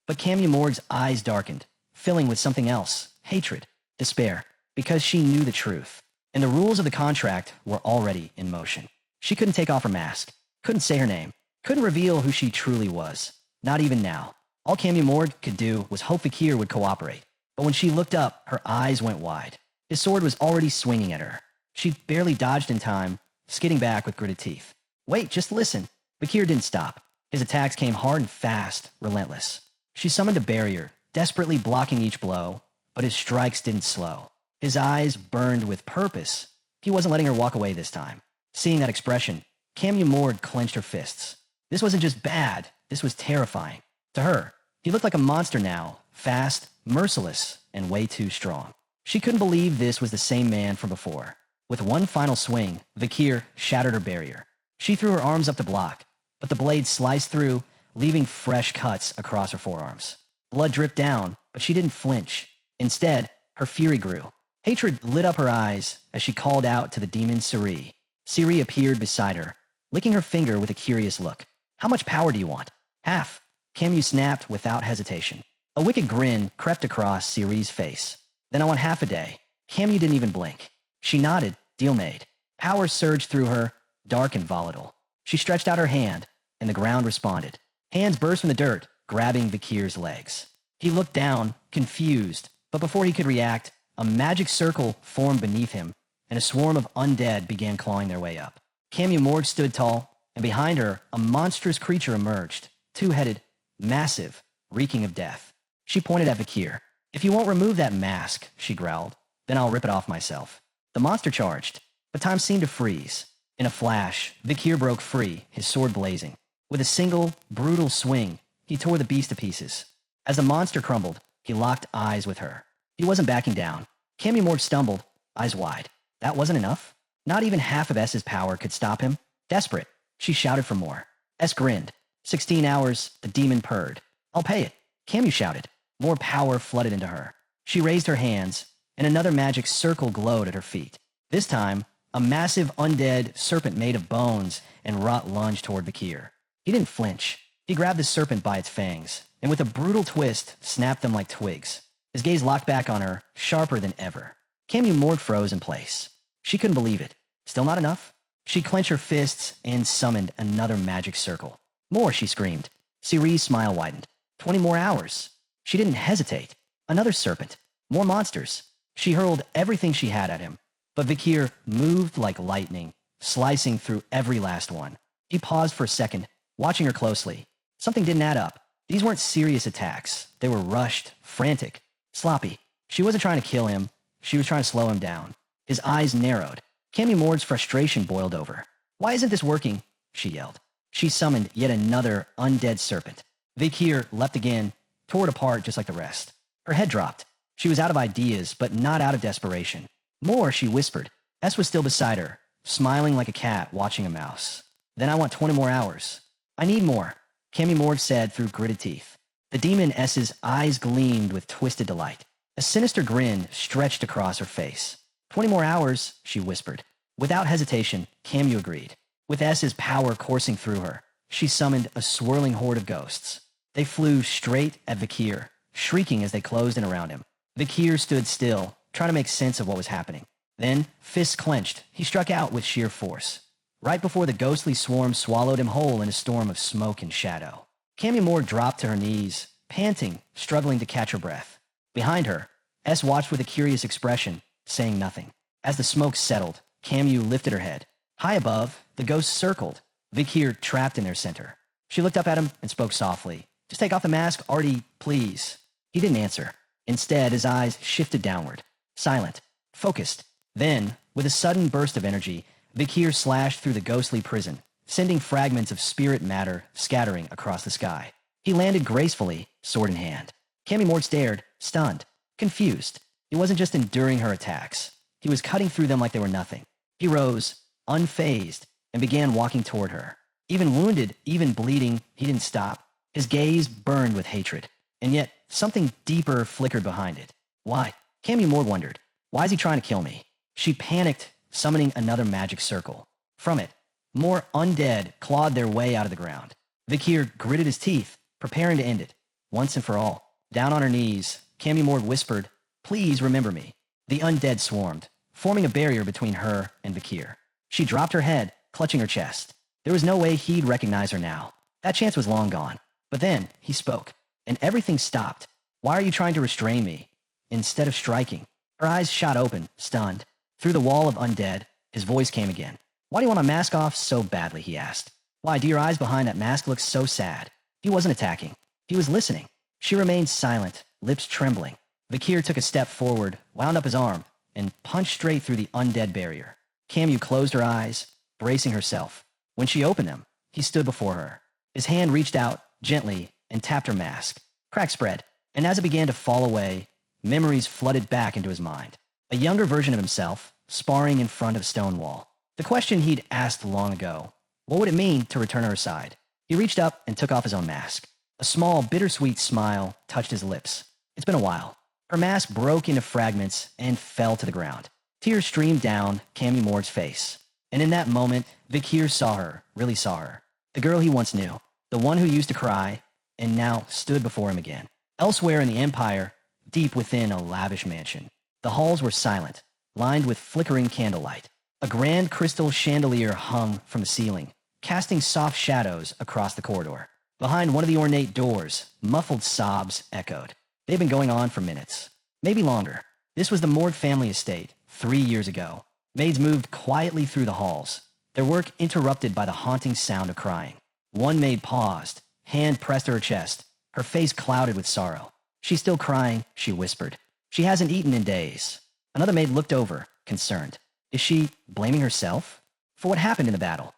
But Cammy Morg's eyes darkened, filling with something else, hatred, despair, because she knew the truth. And the rules of the contract were already in motion. She couldn't take off her mask, couldn't say her name, couldn't reveal who she truly was. Not even now. All Cammy Morg could do was hope Vakir would cooperate. But when she looked up, her eyes went wide. His sword was already swinging at her. She barely dodged in time, skidding back with gritted teeth. "Wait, just listen." Vakir didn't stop. His attacks came hard and fast, relentless. She summoned a barrier, desperately blocking each blow, but his strikes didn't slow. His eyes burned with purpose. He wasn't letting her walk away this time. Seeing that expression, Cammy Morg clenched her fists. This wasn't just bad, this was terrifying. To her, he looked like a monster now, fast, merciless, and way too strong. She couldn't believe this was the same man from before. With one final swing, Vakir shattered her barrier. She threw her arms up to block, but the blade sliced through, leaving fresh cuts across her forearms. Blood dripped down, but she didn't flinch. Instead, her fury grew. Hatred lit up her eyes as she called out to the demon Siri. Siri appeared beside her, licking her finger with a curious look. How much power do you want? Half. Camus snapped without hesitation. A wicked grin crept across Ciri's face. Then I want half a day. Camus didn't even blink. She nodded, deal made. Power surged through her, dark and volatile. She stretched out her hand, and the ground responded. Hands burst from the dirt, grabbing Vakir's legs. He looked down, confused, but before he could react, a magic circle formed beneath him, and a swarm of undead began clawing their way up. Camus Morg stood tall, and behind her, a monstrous creature emerged, two-headed, massive, reeking of death. She pointed at Vakir. If you won't remove that mask, she growled, then I'll rip it off myself. The monster charged, but time seemed to freeze. In a flash, Vakir broke free, his sword blazing. With a single, brutal swing, he tore the beast to pieces. As the monster crumbled, he locked eyes with her. He wasn't backing down. Camus Morg stumbled, eyes wide. That wasn't enough? Not even half of S's power could stop him. Desperate, she shouted for more. S grinned. 16 hours, the demon purred. I'll pay it. Camus shouted. More power flooded into her. She raised her hands, and another magic circle glowed at her feet. This time, a massive undead serpent made of bones and rot lunged toward Vakir. He didn't flinch. He grabbed the serpent by its fangs, and with a brutal twist, snapped them like twigs. His gaze locked back on her, sharper than ever. Camus Morg froze in place. She couldn't believe it. Still not enough? She clenched her fists and summoned another magic circle. More, she screamed. Ciri's smile widened. 20 more hours. She didn't hesitate. Another serpent. More monsters. She hurled everything she had at him. But Vakir moved like lightning, slicing through every last one. He paused for a second, watching her closely. Something didn't add up. These weren't serious attacks. They were rushed, frantic, sloppy. She wasn't trying to kill him. She was trying to slow him down. His eyes narrowed. Camus Morg's frustration boiled over. Why isn't this working? She yelled. She summoned yet another undead serpent. Vakir leapt again, tore it apart just like the rest. Her head dropped. She was out of ideas, but not out of desperation. More, she whispered. S was still beside her, smiling like a cat watching a mouse. Then I want 20 more hours. I need more, Camus Morg said through gritted teeth. The demon S's eyes gleamed with twisted delight. A sinister grin stretched across her face. 20 more hours, she whispered. Without hesitation, Camus agreed. With S's power coursing through her, she summoned a swirling horde of ghosts. They flew straight at Vakir, shrieking as they closed in around him. Vakir stood still, trying to make sense of what was happening. Then, fists clenched, he struck out with sheer force. Right before the ghostly swarm swallowed him whole in a storm of smoke and shadow. Camus Morg dropped to her knees, panting, struggling to catch her breath. Behind her, S watched with a curious expression, saying nothing. As the smoke settled, Camus lifted her head. High above, the ghosts circled, Vakir trapped in their center. She looked up at him and spoke softly. Just take off the mask, Artie, please. He didn't answer. Instead, his eyes shifted downward. Silent. Focused. Then, with a sudden burst of energy, Vakir slashed through the ghostly prison, sending fragments of spirit matter scattering across the sky. He landed gracefully, sword in hand. Camus Morg stared, stunned, confused. He wasn't just enduring her attacks. He was cutting through them like they were nothing. He rose, unfazed, and began walking toward her. Even wounded, even bleeding, he didn't stop. His gaze burned with hatred. And yet, something deeper flickered behind it. Why? Camus Morg wondered. Why is he trying to kill me? She panicked, summoning another magic circle. From it, more undead clawed their way out of the ground. Vakir gritted his teeth, preparing to end it, once and for all. Down on her knees, Camus Morg whispered, Please remember me. The undead swarmed, forming a barrier between her and Vakir. She dropped her head, clutching her chest. There was no way he'd recognize her now. That chance was long gone. But then, he spoke, and everything stopped. Why are you trying to restrain me? Instead of striking. Her eyes shot open, stunned. Through the wall of undead, his voice came again. Why do you want my mask off so badly, he asked. Why do your eyes behind that mask look so sad? He wasn't attacking. He was listening. She remained silent, lips trembling. Vakir took a step forward, wound up his arm, and punched straight through the undead barrier. Camus closed her eyes, bracing herself. When she opened them, he stood before her. His hand reached out, gently, and tapped her mask. Cracks spread, and as it began to fall away, memories flooded back into his mind. A younger version of himself, sparring in front of Stonewall. The question he'd asked long ago. What would it mean to return her side? He reached up and took off his own mask. A small, bittersweet smile touched his lips. It's been a while. Her mask broke into fragments and fell to the ground. Tears streamed down Camus Morg's face. And in that moment, Vakir saw her, really saw her. The girl he once knew. the one who used to cry and now stood before him again. Elsewhere in the Empire, deep within a lavish mansion, the halls were silent, lined with flickering candlelight. A grand crystal chandelier hung from the ceiling, casting soft shadows across the corridor. Behind one of the ornate doors, muffled sobs echoed. They'd been going on for minutes, maybe longer. This was the Morg family estate, 3 years ago. Maids moved quietly through the halls, their work interrupted by the haunting sound of crying. One maid paused, hand pressed to her chest, her face clouded with sorrow. "She's still crying," she whispered. "She hasn't eaten in days." Another maid looked over, concerned. Is she blaming herself for what happened in the battle?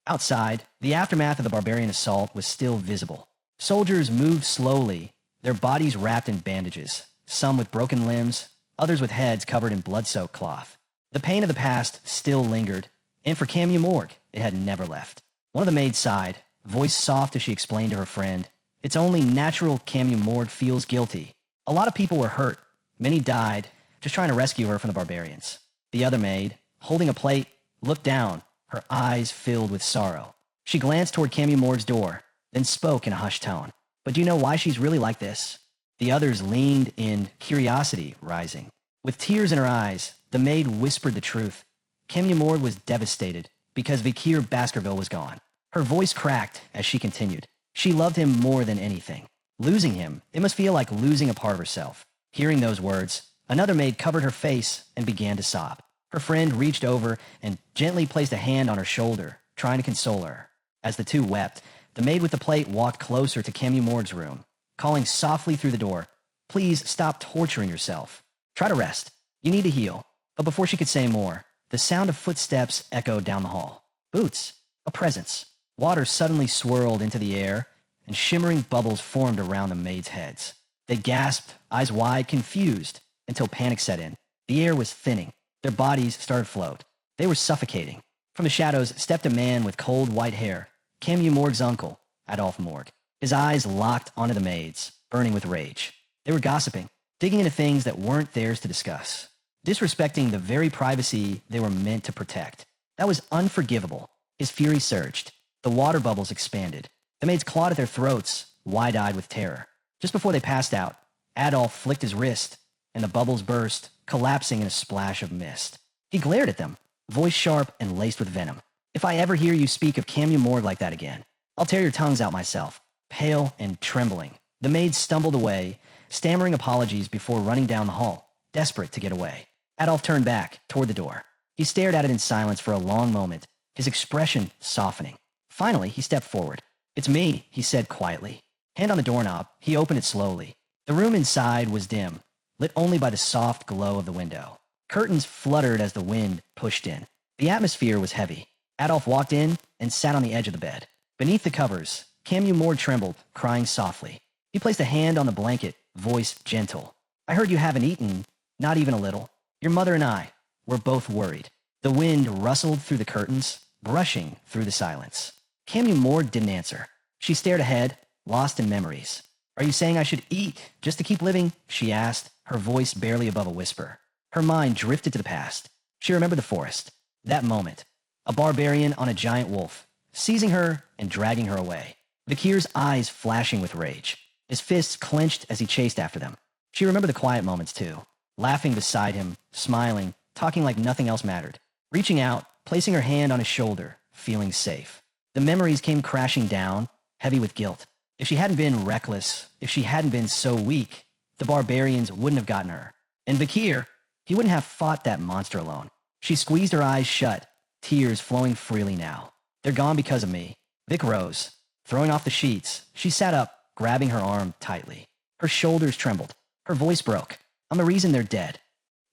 Outside, the aftermath of the barbarian assault was still visible. Soldiers moved slowly, their bodies wrapped in bandages, some with broken limbs, others with heads covered in blood-soaked cloth. The pain of the past still lingered, and for Camu Morg, it had never left. One of the maids sighed, voice soft as she explained to her friend, "It's only natural Camu Morg feels guilty. A lot of people were hurt. Many died, just trying to rescue her from the barbarians." The other maid, holding a plate, looked down, her eyes filled with sorrow. She glanced toward Camu Morg's door, then spoke in a hushed tone. "But do you know why she's really like this?" The others leaned in, curiosity rising. With tears in her eyes, the maid whispered the truth. Camu Morg was devastated because Vakir Baskerville was gone. Her voice cracked as she continued. She loved him more than anything. Losing him, it must feel like losing a part of herself. Hearing those words, another maid covered her face and began to sob. Her friend reached over and gently placed a hand on her shoulder, trying to console her. As the two wept, the maid with the plate walked closer to Camu Morg's room, calling softly through the door, "Please stop torturing yourself. Try to rest. You need to heal." But before she could say more, the sound of footsteps echoed down the hall. Boots. A presence. Water suddenly swirled into the air, and shimmering bubbles formed around the maids' heads. They gasped, eyes wide, confused, until panic set in. The air was thinning. Their bodies started to float. They were suffocating. From the shadows stepped a man with cold white hair, Camu Morg's uncle, Adolphe Morg. His eyes locked onto the maids, burning with rage. They were gossiping, digging into things that weren't theirs to discuss, disrespecting the very privacy they were meant to protect. That was unforgivable. His fury surged. The water bubbles expanded. The maids clawed at their throats, wide-eyed with terror. Just before they passed out, Adolphe flicked his wrist, and the bubbles burst, collapsing in a splash of mist. He glared at them, voice sharp and laced with venom. "If I ever hear you speak of Camu Morg like that again, I'll tear your tongues out myself." Pale and trembling, the maids stumbled away, stammering apologies before running down the hall, desperate to get away. Adolphe turned back, toward the door. He stared at it in silence for a long moment, his expression softening. Finally, he stepped forward. "It's me," he said quietly. Hand on the doorknob, he opened it slowly. The room inside was dim, lit only by the soft glow of the window. Curtains fluttered as the wind pushed in. The atmosphere was heavy. Adolphe walked in and sat on the edge of the bed. Beneath the covers, Camu Morg trembled, crying softly. He placed a hand on the blanket, voice gentle. "I heard you haven't eaten, not even a little. Your mother and I, we're both worried." The wind rustled through the curtains, brushing through the silence. Camu Morg didn't answer. She stared ahead, lost in memories. "Are you saying I should eat just to keep living?" she asked, her voice barely above a whisper. Her mind drifted to the past. She remembered the forest. That moment. A barbarian on a giant wolf, seizing her and dragging her away. Vakir's eyes flashing with rage. His fists clenched as he chased after them. She remembered the quiet moments too. Laughing beside him, smiling, talking like nothing else mattered. Reaching out, placing her hand on his shoulder, feeling safe. The memories came crashing down, heavy with guilt. If she hadn't been reckless, if she hadn't been so weak, the barbarians wouldn't have gotten her. And Vakir, he wouldn't have fought that monster alone. She squeezed her eyes shut, tears flowing freely now. "They're gone because of me." Vic rose. Throwing off the sheets, she sat up, grabbing her arm tightly. Her shoulders trembled. Her voice broke. "I'm the reason they're dead."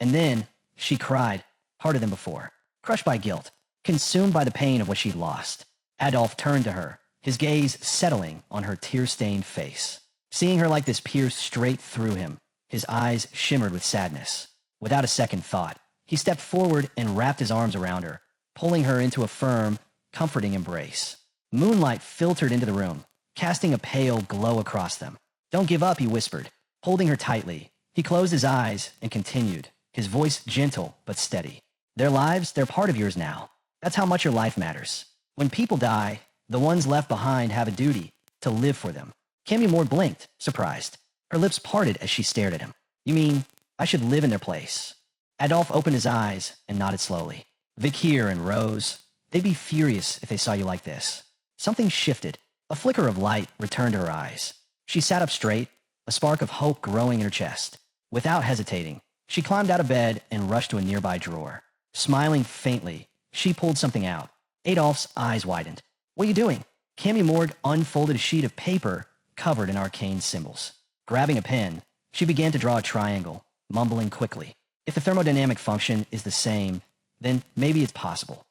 And then she cried, harder than before, crushed by guilt, consumed by the pain of what she'd lost. Adolphe turned to her, his gaze settling on her tear-stained face. Seeing her like this pierced straight through him, his eyes shimmered with sadness. Without a second thought, he stepped forward and wrapped his arms around her, pulling her into a firm, comforting embrace. Moonlight filtered into the room, casting a pale glow across them. "Don't give up," he whispered, holding her tightly. He closed his eyes and continued, his voice gentle but steady. "Their lives, they're part of yours now. That's how much your life matters. When people die, the ones left behind have a duty to live for them. Cammy Morg blinked, surprised. Her lips parted as she stared at him. You mean, I should live in their place? Adolphe opened his eyes and nodded slowly. Vakir and Rose, they'd be furious if they saw you like this. Something shifted. A flicker of light returned to her eyes. She sat up straight, a spark of hope growing in her chest. Without hesitating, she climbed out of bed and rushed to a nearby drawer. Smiling faintly, she pulled something out. Adolphe's eyes widened. What are you doing? Cammy Morg unfolded a sheet of paper covered in arcane symbols. Grabbing a pen, she began to draw a triangle, mumbling quickly. If the thermodynamic function is the same, then maybe it's possible.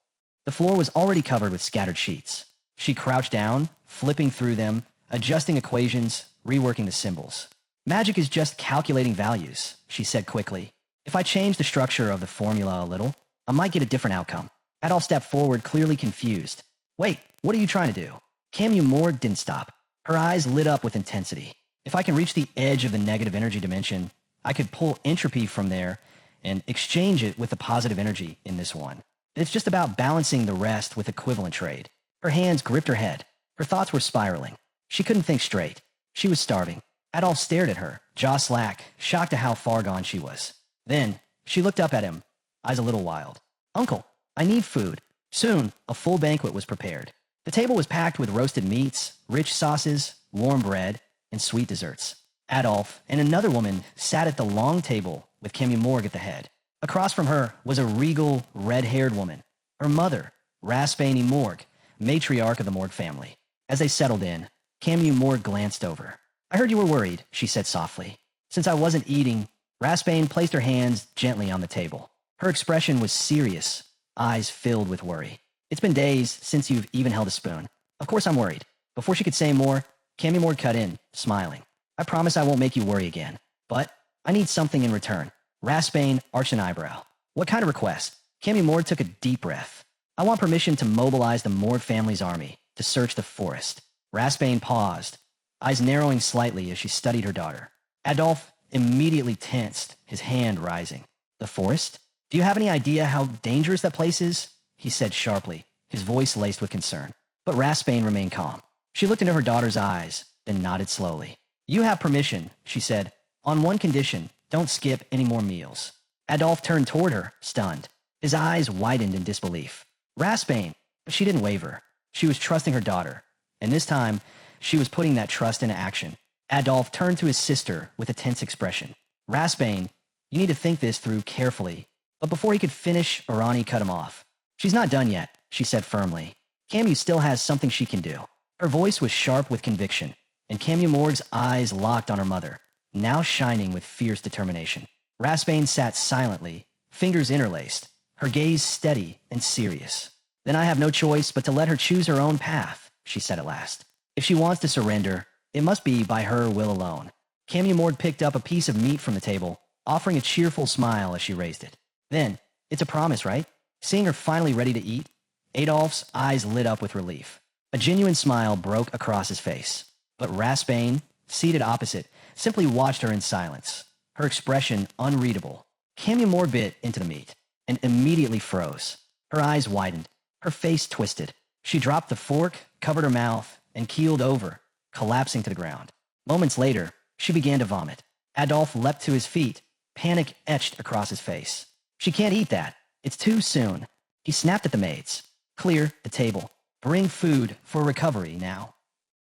The floor was already covered with scattered sheets. She crouched down, flipping through them, adjusting equations, reworking the symbols. Magic is just calculating values, she said quickly. If I change the structure of the formula a little, I might get a different outcome. Adolphe stepped forward, clearly confused. Wait, what are you trying to do? Cammy Morg didn't stop. Her eyes lit up with intensity. If I can reach the edge of the negative energy dimension, I could pull entropy from there and exchange it with the positive energy in this one. It's just about balancing the rest with equivalent trade. Her hands gripped her head. Her thoughts were spiraling. She couldn't think straight. She was starving. Adolphe stared at her, jaw slack, shocked at how far gone she was. Then, she looked up at him, eyes a little wild. Uncle, I need food. Soon, a full banquet was prepared. The table was packed with roasted meats, rich sauces, warm bread, and sweet desserts. Adolphe and another woman sat at the long table with Cammy Morg at the head. Across from her was a regal, red-haired woman, her mother, Raspaini Morg, matriarch of the Morg family. As they settled in, Cammy Morg glanced over. I heard you were worried, she said softly. Since I wasn't eating, Raspain placed her hands gently on the table. Her expression was serious, eyes filled with worry. It's been days since you've even held a spoon. Of course I'm worried. Before she could say more, Cammy Morg cut in, smiling. I promise I won't make you worry again. But I need something in return. Raspain arched an eyebrow. What kind of request? Cammy Morg took a deep breath. I want permission to mobilize the Morg family's army to search the forest. Raspain paused, eyes narrowing slightly as she studied her daughter. Adolphe immediately tensed, his hand rising. The forest? Do you have any idea how dangerous that place is? He said sharply, his voice laced with concern. But Raspain remained calm. She looked into her daughter's eyes, then nodded slowly. You have permission, she said. On one condition, don't skip any more meals. Adolphe turned toward her, stunned. His eyes widened in disbelief. Raspain! But she didn't waver. She was trusting her daughter. And this time, she was putting that trust into action. Adolphe turned to his sister with a tense expression. Raspain, you need to think this through carefully. But before he could finish, Arani cut him off. She's not done yet, she said firmly. Cammy still has something she can do. Her voice was sharp with conviction, and Cammy Morg's eyes locked on her mother, now shining with fierce determination. Raspain sat silently, fingers interlaced, her gaze steady and serious. Then I have no choice but to let her choose her own path, she said at last. If she wants to surrender, it must be by her will alone. Cammy Morg picked up a piece of meat from the table, offering a cheerful smile as she raised it. Then, it's a promise, right? Seeing her finally ready to eat, Adolphe's eyes lit up with relief. A genuine smile broke across his face. But Raspain, seated opposite, simply watched her in silence, her expression unreadable. Cammy Morg bit into the meat and immediately froze. Her eyes widened, her face twisted. She dropped the fork, covered her mouth, and keeled over, collapsing to the ground. Moments later, she began to vomit. Adolphe leapt to his feet, panic etched across his face. She can't eat that. It's too soon. He snapped at the maids. Clear the table. Bring food for recovery now.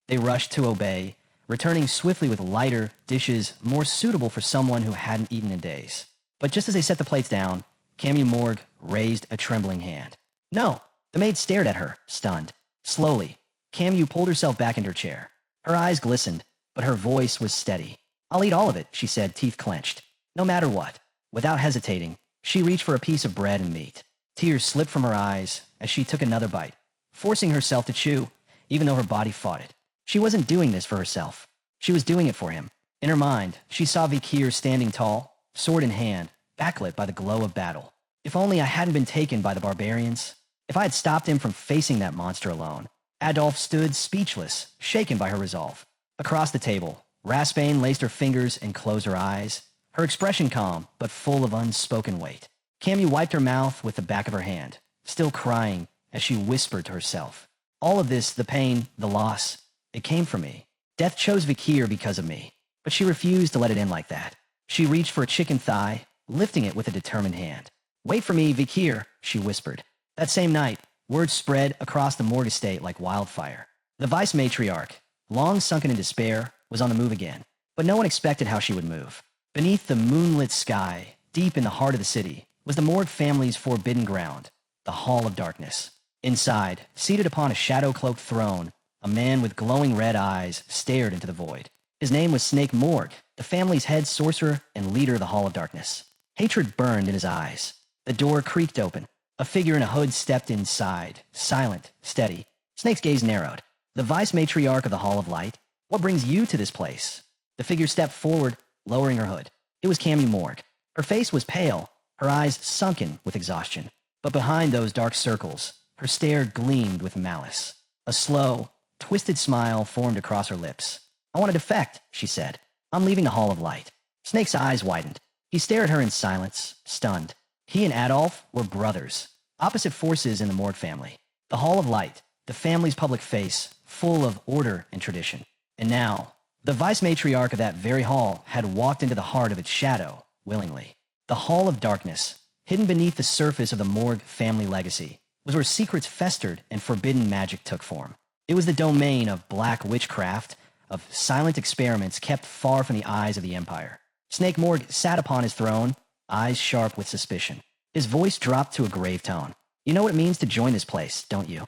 They rushed to obey, returning swiftly with lighter dishes more suitable for someone who hadn't eaten in days. But just as they set the plates down, Cammy Morg raised a trembling hand. No! The maid stared at her, stunned. Slowly, Cammy pulled herself back into her chair. Her eyes glistened, but her voice was steady. I'll eat all of it, she said, teeth clenched. No matter what. Without hesitating, she reached for a piece of bread and meat. Tears slipped from her eyes as she took another bite, forcing herself to chew, even though her body fought it. She wasn't doing this for herself. She was doing it for him. In her mind, she saw Vakir standing tall, sword in hand, backlit by the glow of battle. If only I hadn't been taken by the barbarians. If I had stopped him from facing that monster alone. Adolphe stood speechless, shaken by her resolve. Across the table, Raspain laced her fingers and closed her eyes, her expression calm, but full of unspoken weight. Cammy wiped her mouth with the back of her hand, still crying as she whispered to herself. All of this, the pain, the loss, It came from me. Death chose Vakir because of me, but she refused to let it end like that. She reached for a chicken thigh, lifting it with a determined hand. Wait for me, Vakir, she whispered. That same night, word spread across the Morg estate like wildfire. The vice matriarch, long sunken in despair, was on the move again, but no one expected how she would move. Beneath the moonlit sky, deep in the heart of the city, was the Morg family's forbidden ground, the Hall of Darkness. Inside, seated upon a shadow-cloaked throne, a man with glowing red eyes stared into the void. His name was Snake Morg, the family's head sorcerer and leader of the Hall of Darkness. Hatred burned in his eyes. The door creaked open. A figure in a hood stepped inside, silent, steady. Snake's gaze narrowed. The vice matriarch of the Hall of Light? What brings you to this place? The figure stepped forward, lowering her hood. It was Camu Morg. Her face was pale, her eyes sunken with exhaustion. But behind those dark circles, her stare gleamed with malice. A slow, twisted smile formed across her lips. I want to defect, she said. I'm leaving the Hall of Light. Snake's eyes widened. He stared at her in silence, stunned. He and Adolf were brothers, opposite forces in the Morg family. The Hall of Light, the family's public face, full of order and tradition. And now, the vice matriarch of that very hall had walked into the heart of its shadow, willingly. The Hall of Darkness, hidden beneath the surface of the Morg family legacy, was where secrets festered and forbidden magic took form. It was the domain of black witchcraft, of silent experiments kept far from the eyes of the Empire. Snake Morg sat upon his throne, eyes sharp with suspicion. His voice dropped to a grave tone. You know what it means to join this place, don't you?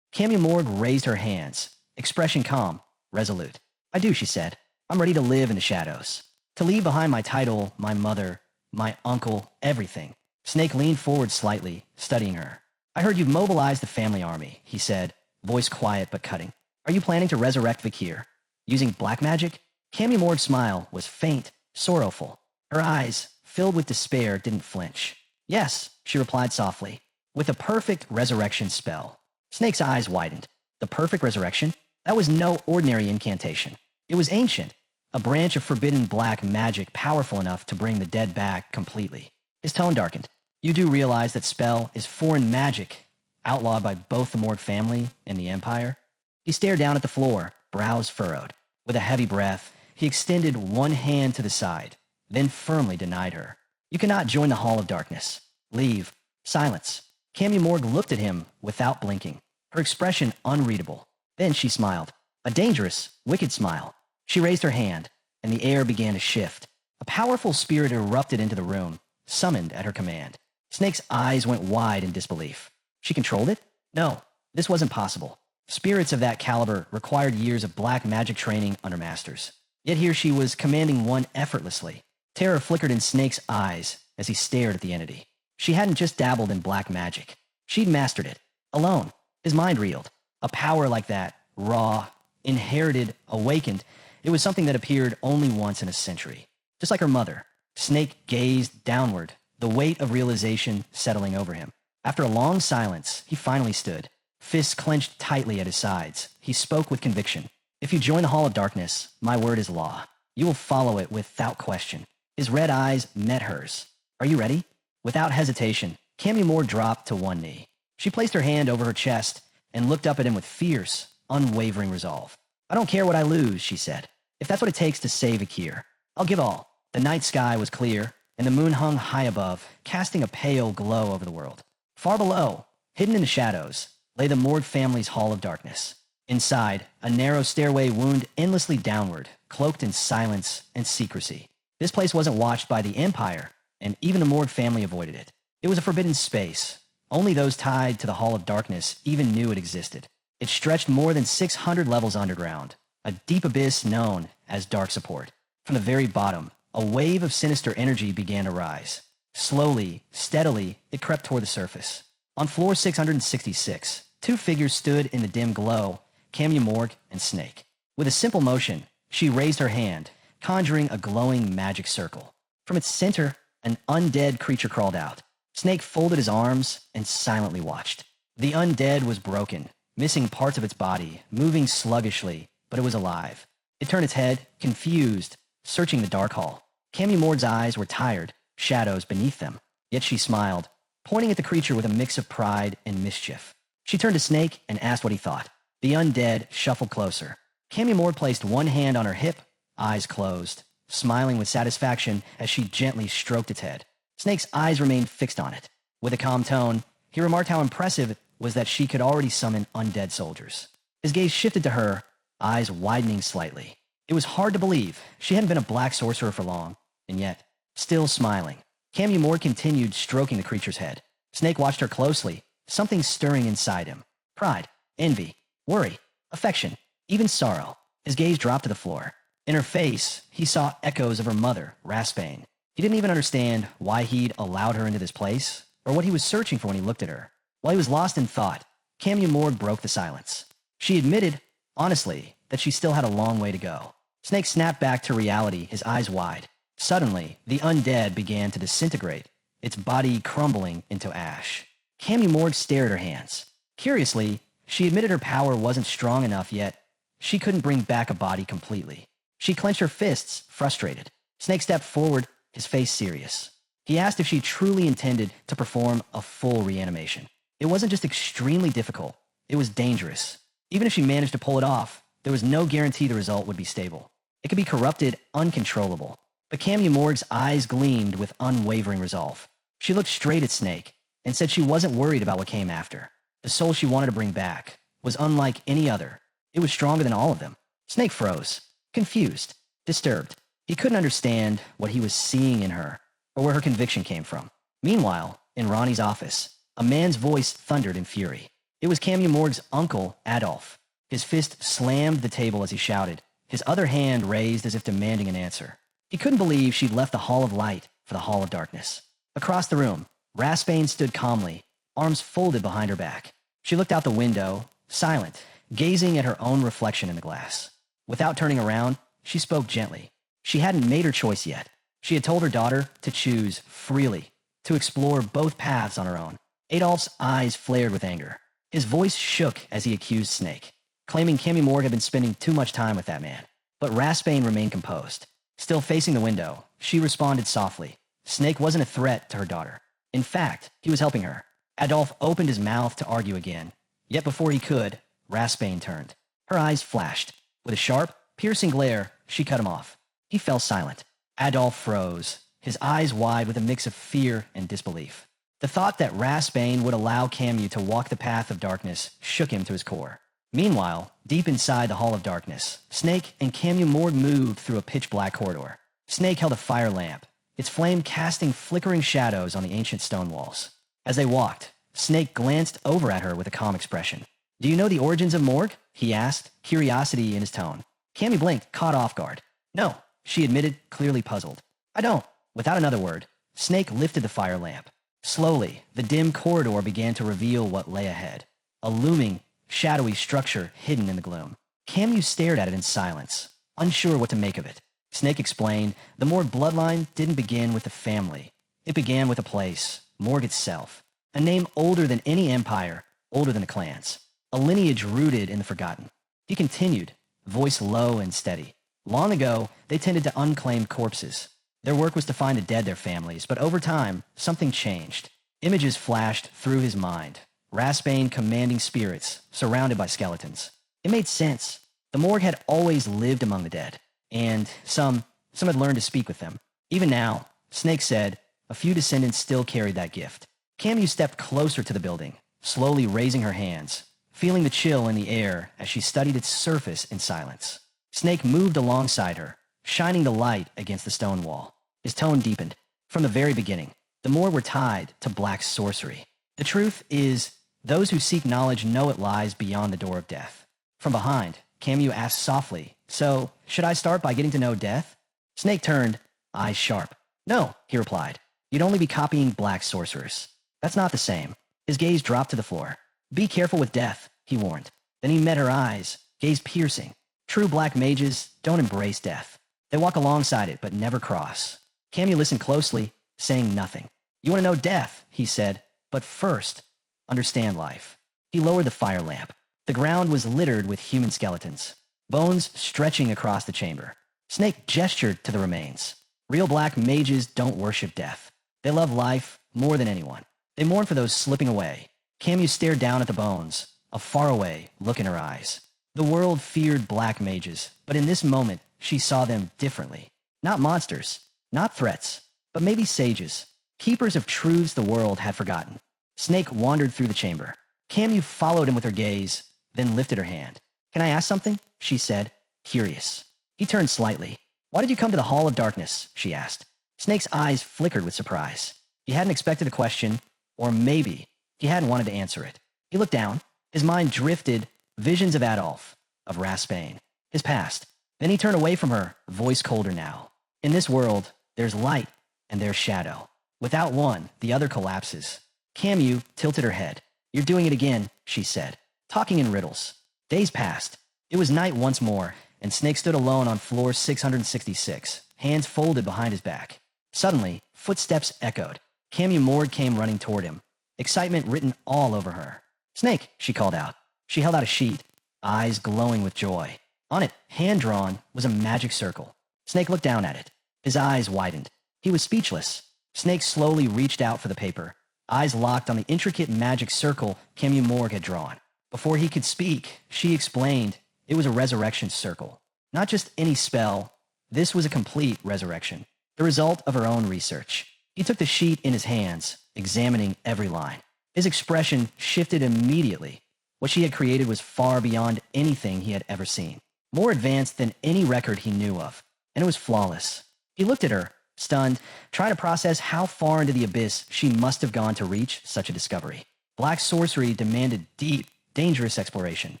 Camu Morg raised her hands, expression calm, resolute. I do, she said. I'm ready to live in the shadows. To leave behind my title, my mother, my uncle, everything. Snake leaned forward slightly, studying her. I heard you've mobilized the family army, he said, voice quiet but cutting. Are you planning to resurrect Vakir? Using black magic? Camu Morg's smile was faint, sorrowful. Her eyes, filled with despair, didn't flinch. Yes, she replied softly, with a perfect resurrection spell. Snake's eyes widened. The perfect resurrection? That was no ordinary incantation. It was ancient, a branch of forbidden black magic powerful enough to bring the dead back completely. His tone darkened. You do realize that spell is foreign magic, outlawed by both the Morg family and the Empire? He stared down at the floor, brows furrowed. With a heavy breath, he extended one hand to the side, then firmly denied her. You cannot join the Hall of Darkness. Leave. Silence. Camu Morg looked at him without blinking, her expression unreadable. Then she smiled. A dangerous, wicked smile. She raised her hand, and the air began to shift. A powerful spirit erupted into the room, summoned at her command. Snake's eyes went wide in disbelief. She controlled it? No, this wasn't possible. Spirits of that caliber required years of black magic training under masters. Yet here she was commanding one effortlessly. Terror flickered in Snake's eyes as he stared at the entity. She hadn't just dabbled in black magic. She'd mastered it. Alone. His mind reeled. A power like that, raw, inherited, awakened, it was something that appeared only once in a century. Just like her mother. Snake gazed downward, the weight of realization settling over him. After a long silence, he finally stood, fists clenched tightly at his sides. He spoke with conviction. If you join the Hall of Darkness, my word is law. You will follow it without question. His red eyes met hers. Are you ready? Without hesitation, Camu Morg dropped to one knee. She placed her hand over her chest and looked up at him with fierce, unwavering resolve. I don't care what I lose, she said. If that's what it takes to save Vakir, I'll give all. The night sky was clear, and the moon hung high above, casting a pale glow over the world. Far below, hidden in the shadows, lay the Morg family's Hall of Darkness. Inside, a narrow stairway wound endlessly downward, cloaked in silence and secrecy. This place wasn't watched by the Empire, and even the Morg family avoided it. It was a forbidden space. Only those tied to the Hall of Darkness even knew it existed. It stretched more than 600 levels underground, a deep abyss known as Dark Support. From the very bottom, a wave of sinister energy began to rise. Slowly, steadily, it crept toward the surface. On floor 666, two figures stood in the dim glow, Camu Morg and Snake. With a simple motion, she raised her hand, conjuring a glowing magic circle. From its center, an undead creature crawled out. Snake folded his arms and silently watched. The undead was broken, missing parts of its body, moving sluggishly, but it was alive. It turned its head, confused, searching the dark hall. Camu Morg's eyes were tired, shadows beneath them. Yet she smiled, pointing at the creature with a mix of pride and mischief. She turned to Snake and asked what he thought. The undead shuffled closer. Cammy Morg placed one hand on her hip, eyes closed, smiling with satisfaction as she gently stroked its head. Snake's eyes remained fixed on it. With a calm tone, he remarked how impressive it was that she could already summon undead soldiers. His gaze shifted to her, eyes widening slightly. It was hard to believe she hadn't been a black sorcerer for long, and yet, still smiling. Cammy Morg continued stroking the creature's head. Snake watched her closely, something stirring inside him. Pride, envy, worry, affection, even sorrow. His gaze dropped to the floor. In her face, he saw echoes of her mother, Rasbane. He didn't even understand why he'd allowed her into this place, or what he was searching for when he looked at her. While he was lost in thought, Cammy Morg broke the silence. She admitted, honestly, that she still had a long way to go. Snake snapped back to reality, his eyes wide. Suddenly, the undead began to disintegrate, its body crumbling into ash. Cammy Morg stared at her hands. Curiously, she admitted her power wasn't strong enough yet. She couldn't bring back a body completely. She clenched her fists, frustrated. Snake stepped forward, his face serious. He asked if she truly intended to perform a full reanimation. It wasn't just extremely difficult, it was dangerous. Even if she managed to pull it off, there was no guarantee the result would be stable. It could be corrupted, uncontrollable. But Cammy Morg's eyes gleamed with unwavering resolve. She looked straight at Snake and said she wasn't worried about what came after. The soul she wanted to bring back was unlike any other. It was stronger than all of them. Snake froze, confused, disturbed. He couldn't understand what he was seeing in her or where her conviction came from. Meanwhile, in Ronnie's office, a man's voice thundered in fury. It was Cammy Morg's uncle, Adolf. His fist slammed the table as he shouted, his other hand raised as if demanding an answer. He couldn't believe she'd left the Hall of Light for the Hall of Darkness. Across the room, Rasbane stood calmly, arms folded behind her back. She looked out the window, silent, gazing at her own reflection in the glass. Without turning around, she spoke gently. She hadn't made her choice yet. She had told her daughter to choose freely, to explore both paths on her own. Adolph's eyes flared with anger. His voice shook as he accused Snake, claiming Cammy Morg had been spending too much time with that man. But Rasbane remained composed. Still facing the window, she responded softly. Snake wasn't a threat to her daughter. In fact, he was helping her. Adolph opened his mouth to argue again. Yet before he could, Rasbane turned. Her eyes flashed. With a sharp, piercing glare, she cut him off. He fell silent. Adolph froze, his eyes wide with a mix of fear and disbelief. The thought that Rasbane would allow Cammy to walk the path of darkness shook him to his core. Meanwhile, deep inside the Hall of Darkness, Snake and Cammy Morg moved through a pitch-black corridor. Snake held a fire lamp, its flame casting flickering shadows on the ancient stone walls. As they walked, Snake glanced over at her with a calm expression. "Do you know the origins of Morg?" he asked, curiosity in his tone. Cammy blinked, caught off guard. "No," she admitted, clearly puzzled. "I don't." Without another word, Snake lifted the fire lamp. Slowly, the dim corridor began to reveal what lay ahead. A looming, shadowy structure hidden in the gloom. Cammy stared at it in silence, unsure what to make of it. Snake explained the Morg bloodline didn't begin with the family. It began with a place, Morg itself. A name older than any empire, older than the clans. A lineage rooted in the forgotten. He continued, voice low and steady. Long ago, they tended to unclaimed corpses. Their work was to find the dead their families, but over time, something changed. Images flashed through his mind. Rasbane commanding spirits, surrounded by skeletons. It made sense. The Morg had always lived among the dead, and some had learned to speak with them. Even now, Snake said, a few descendants still carried that gift. Cammy stepped closer to the building, slowly raising her hands, feeling the chill in the air as she studied its surface in silence. Snake moved alongside her, shining the light against the stone wall. His tone deepened. From the very beginning, the Morg were tied to black sorcery. The truth is, those who seek knowledge know it lies beyond the door of death. From behind, Cammy asked softly, "So, should I start by getting to know death?" Snake turned, eyes sharp. "No," he replied. "You'd only be copying black sorcerers. That's not the same." His gaze dropped to the floor. "Be careful with death," he warned. Then he met her eyes, gaze piercing. True black mages don't embrace death. They walk alongside it, but never cross. Cammy listened closely, saying nothing. "You want to know death," he said, "but first, understand life." He lowered the fire lamp. The ground was littered with human skeletons, bones stretching across the chamber. Snake gestured to the remains. Real black mages don't worship death. They love life more than anyone. They mourn for those slipping away. Cammy stared down at the bones, a faraway look in her eyes. The world feared black mages, but in this moment, she saw them differently. Not monsters, not threats, but maybe sages, keepers of truths the world had forgotten. Snake wandered through the chamber. Camu followed him with her gaze, then lifted her hand. "Can I ask something?" she said, curious. He turned slightly. "Why did you come to the Hall of Darkness?" she asked. Snake's eyes flickered with surprise. He hadn't expected a question, or maybe he hadn't wanted to answer it. He looked down. His mind drifted, visions of Adolf, of Raspain, his past. Then he turned away from her, voice colder now. In this world, there's light and there's shadow. Without one, the other collapses. Camu tilted her head. "You're doing it again," she said, talking in riddles. Days passed. It was night once more, and Snake stood alone on floor 666, hands folded behind his back. Suddenly, footsteps echoed. Camu Morg came running toward him, excitement written all over her. "Snake," she called out. She held out a sheet, eyes glowing with joy. On it, hand-drawn, was a magic circle. Snake looked down at it. His eyes widened. He was speechless. Snake slowly reached out for the paper, eyes locked on the intricate magic circle Camu Morg had drawn. Before he could speak, she explained it was a resurrection circle. Not just any spell, this was a complete resurrection, the result of her own research. He took the sheet in his hands, examining every line. His expression shifted immediately. What she had created was far beyond anything he had ever seen, more advanced than any record he knew of, and it was flawless. He looked at her, stunned, trying to process how far into the abyss she must have gone to reach such a discovery. Black sorcery demanded deep, dangerous exploration.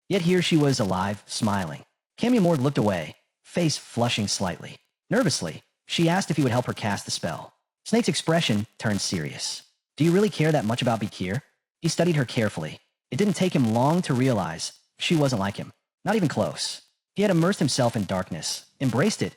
Yet here she was alive, smiling. Camu Morg looked away, face flushing slightly. Nervously, she asked if he would help her cast the spell. Snake's expression turned serious. "Do you really care that much about Vakir?" He studied her carefully. It didn't take him long to realize she wasn't like him, not even close. He had immersed himself in darkness, embraced it.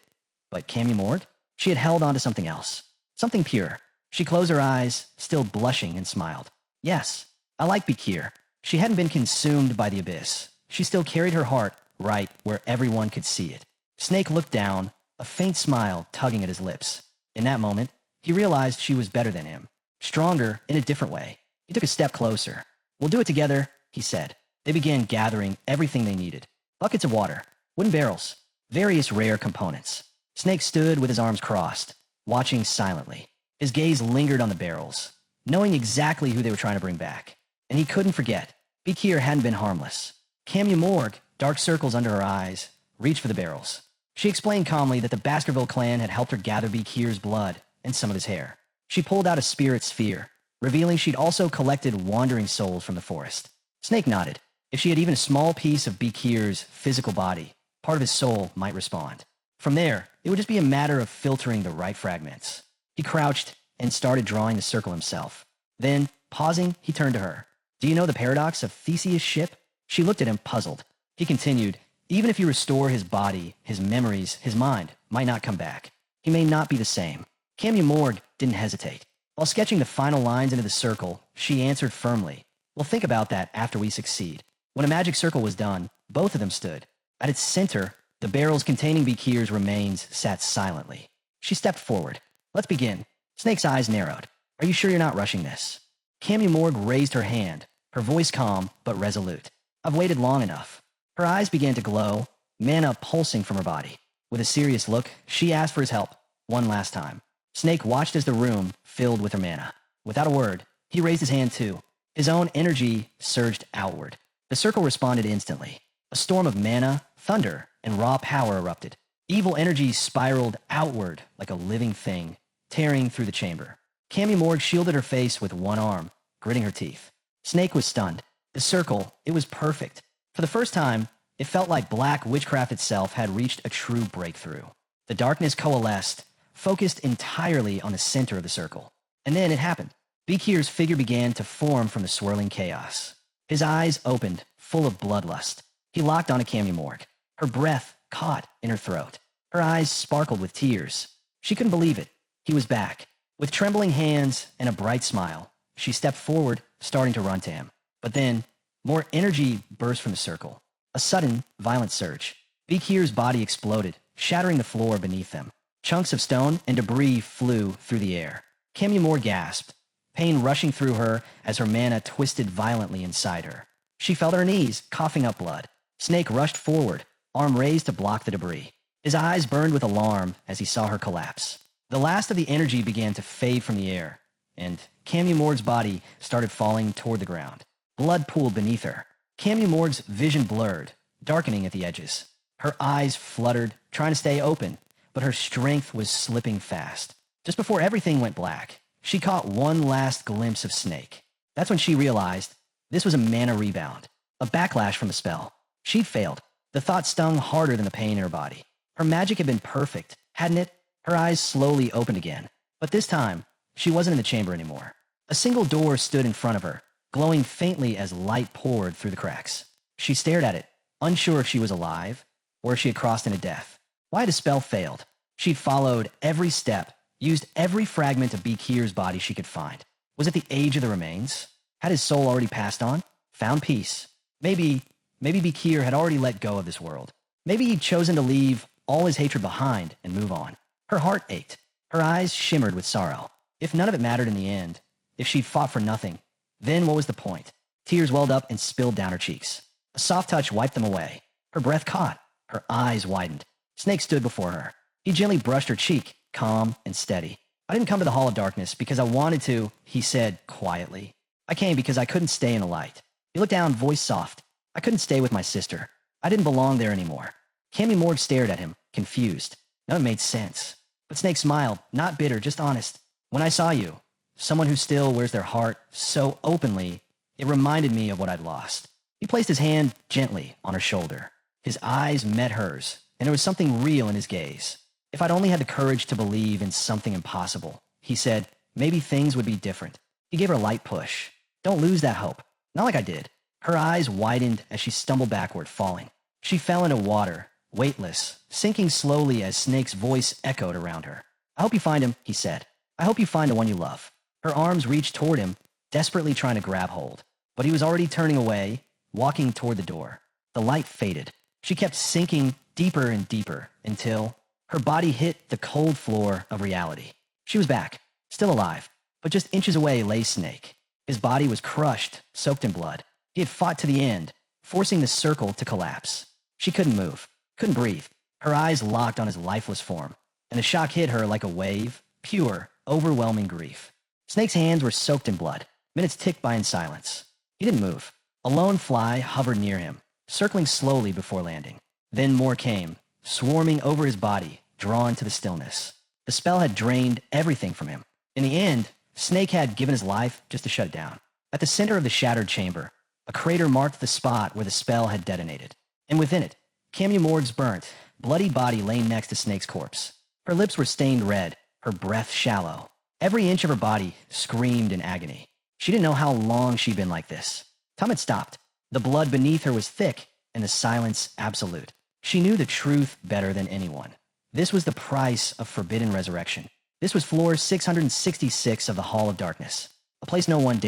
But Camu Morg? She had held on to something else, something pure. She closed her eyes, still blushing, and smiled. "Yes, I like Vakir." She hadn't been consumed by the abyss. She still carried her heart right where everyone could see it. Snake looked down, a faint smile tugging at his lips. In that moment, he realized she was better than him, stronger in a different way. He took a step closer. "We'll do it together," he said. They began gathering everything they needed. Buckets of water, wooden barrels, various rare components. Snake stood with his arms crossed, watching silently. His gaze lingered on the barrels, knowing exactly who they were trying to bring back. And he couldn't forget. Vakir hadn't been harmless. Camu Morg, dark circles under her eyes, reached for the barrels. She explained calmly that the Baskerville clan had helped her gather Vakir's blood and some of his hair. She pulled out a spirit sphere, revealing she'd also collected wandering souls from the forest. Snake nodded. If she had even a small piece of Vakir's physical body, part of his soul might respond. From there, it would just be a matter of filtering the right fragments. He crouched and started drawing the circle himself. Then, pausing, he turned to her. "Do you know the paradox of Theseus' ship?" She looked at him, puzzled. He continued, "Even if you restore his body, his memories, his mind might not come back. He may not be the same." Camu Morg didn't hesitate. While sketching the final lines into the circle, she answered firmly, "We'll think about that after we succeed." When a magic circle was done, both of them stood. At its center, the barrels containing Vakir's remains sat silently. She stepped forward. "Let's begin." Snake's eyes narrowed. "Are you sure you're not rushing this?" Camu Morg raised her hand, her voice calm but resolute. "I've waited long enough." Her eyes began to glow, mana pulsing from her body. With a serious look, she asked for his help, one last time. Snake watched as the room filled with her mana. Without a word, he raised his hand too. His own energy surged outward. The circle responded instantly. A storm of mana, thunder, and raw power erupted. Evil energy spiraled outward like a living thing, tearing through the chamber. Camu Morg shielded her face with one arm, gritting her teeth. Snake was stunned. The circle, it was perfect. For the first time, it felt like black witchcraft itself had reached a true breakthrough. The darkness coalesced, focused entirely on the center of the circle. And then it happened. Vakir's figure began to form from the swirling chaos. His eyes opened, full of bloodlust. He locked onto Camu Morg. Her breath caught in her throat. Her eyes sparkled with tears. She couldn't believe it. He was back. With trembling hands and a bright smile, she stepped forward, starting to run to him. But then, more energy burst from the circle. A sudden, violent surge. Vakir's body exploded, shattering the floor beneath them. Chunks of stone and debris flew through the air. Camu Morg gasped, pain rushing through her as her mana twisted violently inside her. She fell to her knees, coughing up blood. Snake rushed forward, arm raised to block the debris. His eyes burned with alarm as he saw her collapse. The last of the energy began to fade from the air, and Camu Morg's body started falling toward the ground. Blood pooled beneath her. Camu Morg's vision blurred, darkening at the edges. Her eyes fluttered, trying to stay open, but her strength was slipping fast. Just before everything went black, she caught one last glimpse of Snake. That's when she realized this was a mana rebound, a backlash from the spell. She'd failed. The thought stung harder than the pain in her body. Her magic had been perfect, hadn't it? Her eyes slowly opened again. But this time, she wasn't in the chamber anymore. A single door stood in front of her, glowing faintly as light poured through the cracks. She stared at it, unsure if she was alive or if she had crossed into death. Why had the spell failed? She'd followed every step, used every fragment of Vakir's body she could find. Was it the age of the remains? Had his soul already passed on? Found peace? Maybe Vakir had already let go of this world. Maybe he'd chosen to leave all his hatred behind and move on. Her heart ached. Her eyes shimmered with sorrow. If none of it mattered in the end, if she'd fought for nothing, then what was the point? Tears welled up and spilled down her cheeks. A soft touch wiped them away. Her breath caught. Her eyes widened. Snake stood before her. He gently brushed her cheek, calm and steady. I didn't come to the Hall of Darkness because I wanted to, he said quietly. I came because I couldn't stay in the light. He looked down, voice soft. I couldn't stay with my sister. I didn't belong there anymore. Camu Morg stared at him, confused. None made sense. But Snake smiled, not bitter, just honest. When I saw you, someone who still wears their heart so openly, it reminded me of what I'd lost. He placed his hand gently on her shoulder. His eyes met hers, and there was something real in his gaze. If I'd only had the courage to believe in something impossible, he said, maybe things would be different. He gave her a light push. Don't lose that hope. Not like I did. Her eyes widened as she stumbled backward, falling. She fell into water, weightless, sinking slowly as Snake's voice echoed around her. I hope you find him, he said. I hope you find the one you love. Her arms reached toward him, desperately trying to grab hold. But he was already turning away, walking toward the door. The light faded. She kept sinking deeper and deeper until her body hit the cold floor of reality. She was back, still alive, but just inches away lay Snake. His body was crushed, soaked in blood. He had fought to the end, forcing the circle to collapse. She couldn't move, couldn't breathe. Her eyes locked on his lifeless form, and the shock hit her like a wave, pure, overwhelming grief. Snake's hands were soaked in blood. Minutes ticked by in silence. He didn't move. A lone fly hovered near him, circling slowly before landing. Then more came, swarming over his body, drawn to the stillness. The spell had drained everything from him. In the end, Snake had given his life just to shut it down. At the center of the shattered chamber, a crater marked the spot where the spell had detonated. And within it, Camu Morg's burnt, bloody body lay next to Snake's corpse. Her lips were stained red, her breath shallow. Every inch of her body screamed in agony. She didn't know how long she'd been like this. Time had stopped. The blood beneath her was thick, and the silence absolute. She knew the truth better than anyone. This was the price of forbidden resurrection. This was floor 666 of the Hall of Darkness. A place no one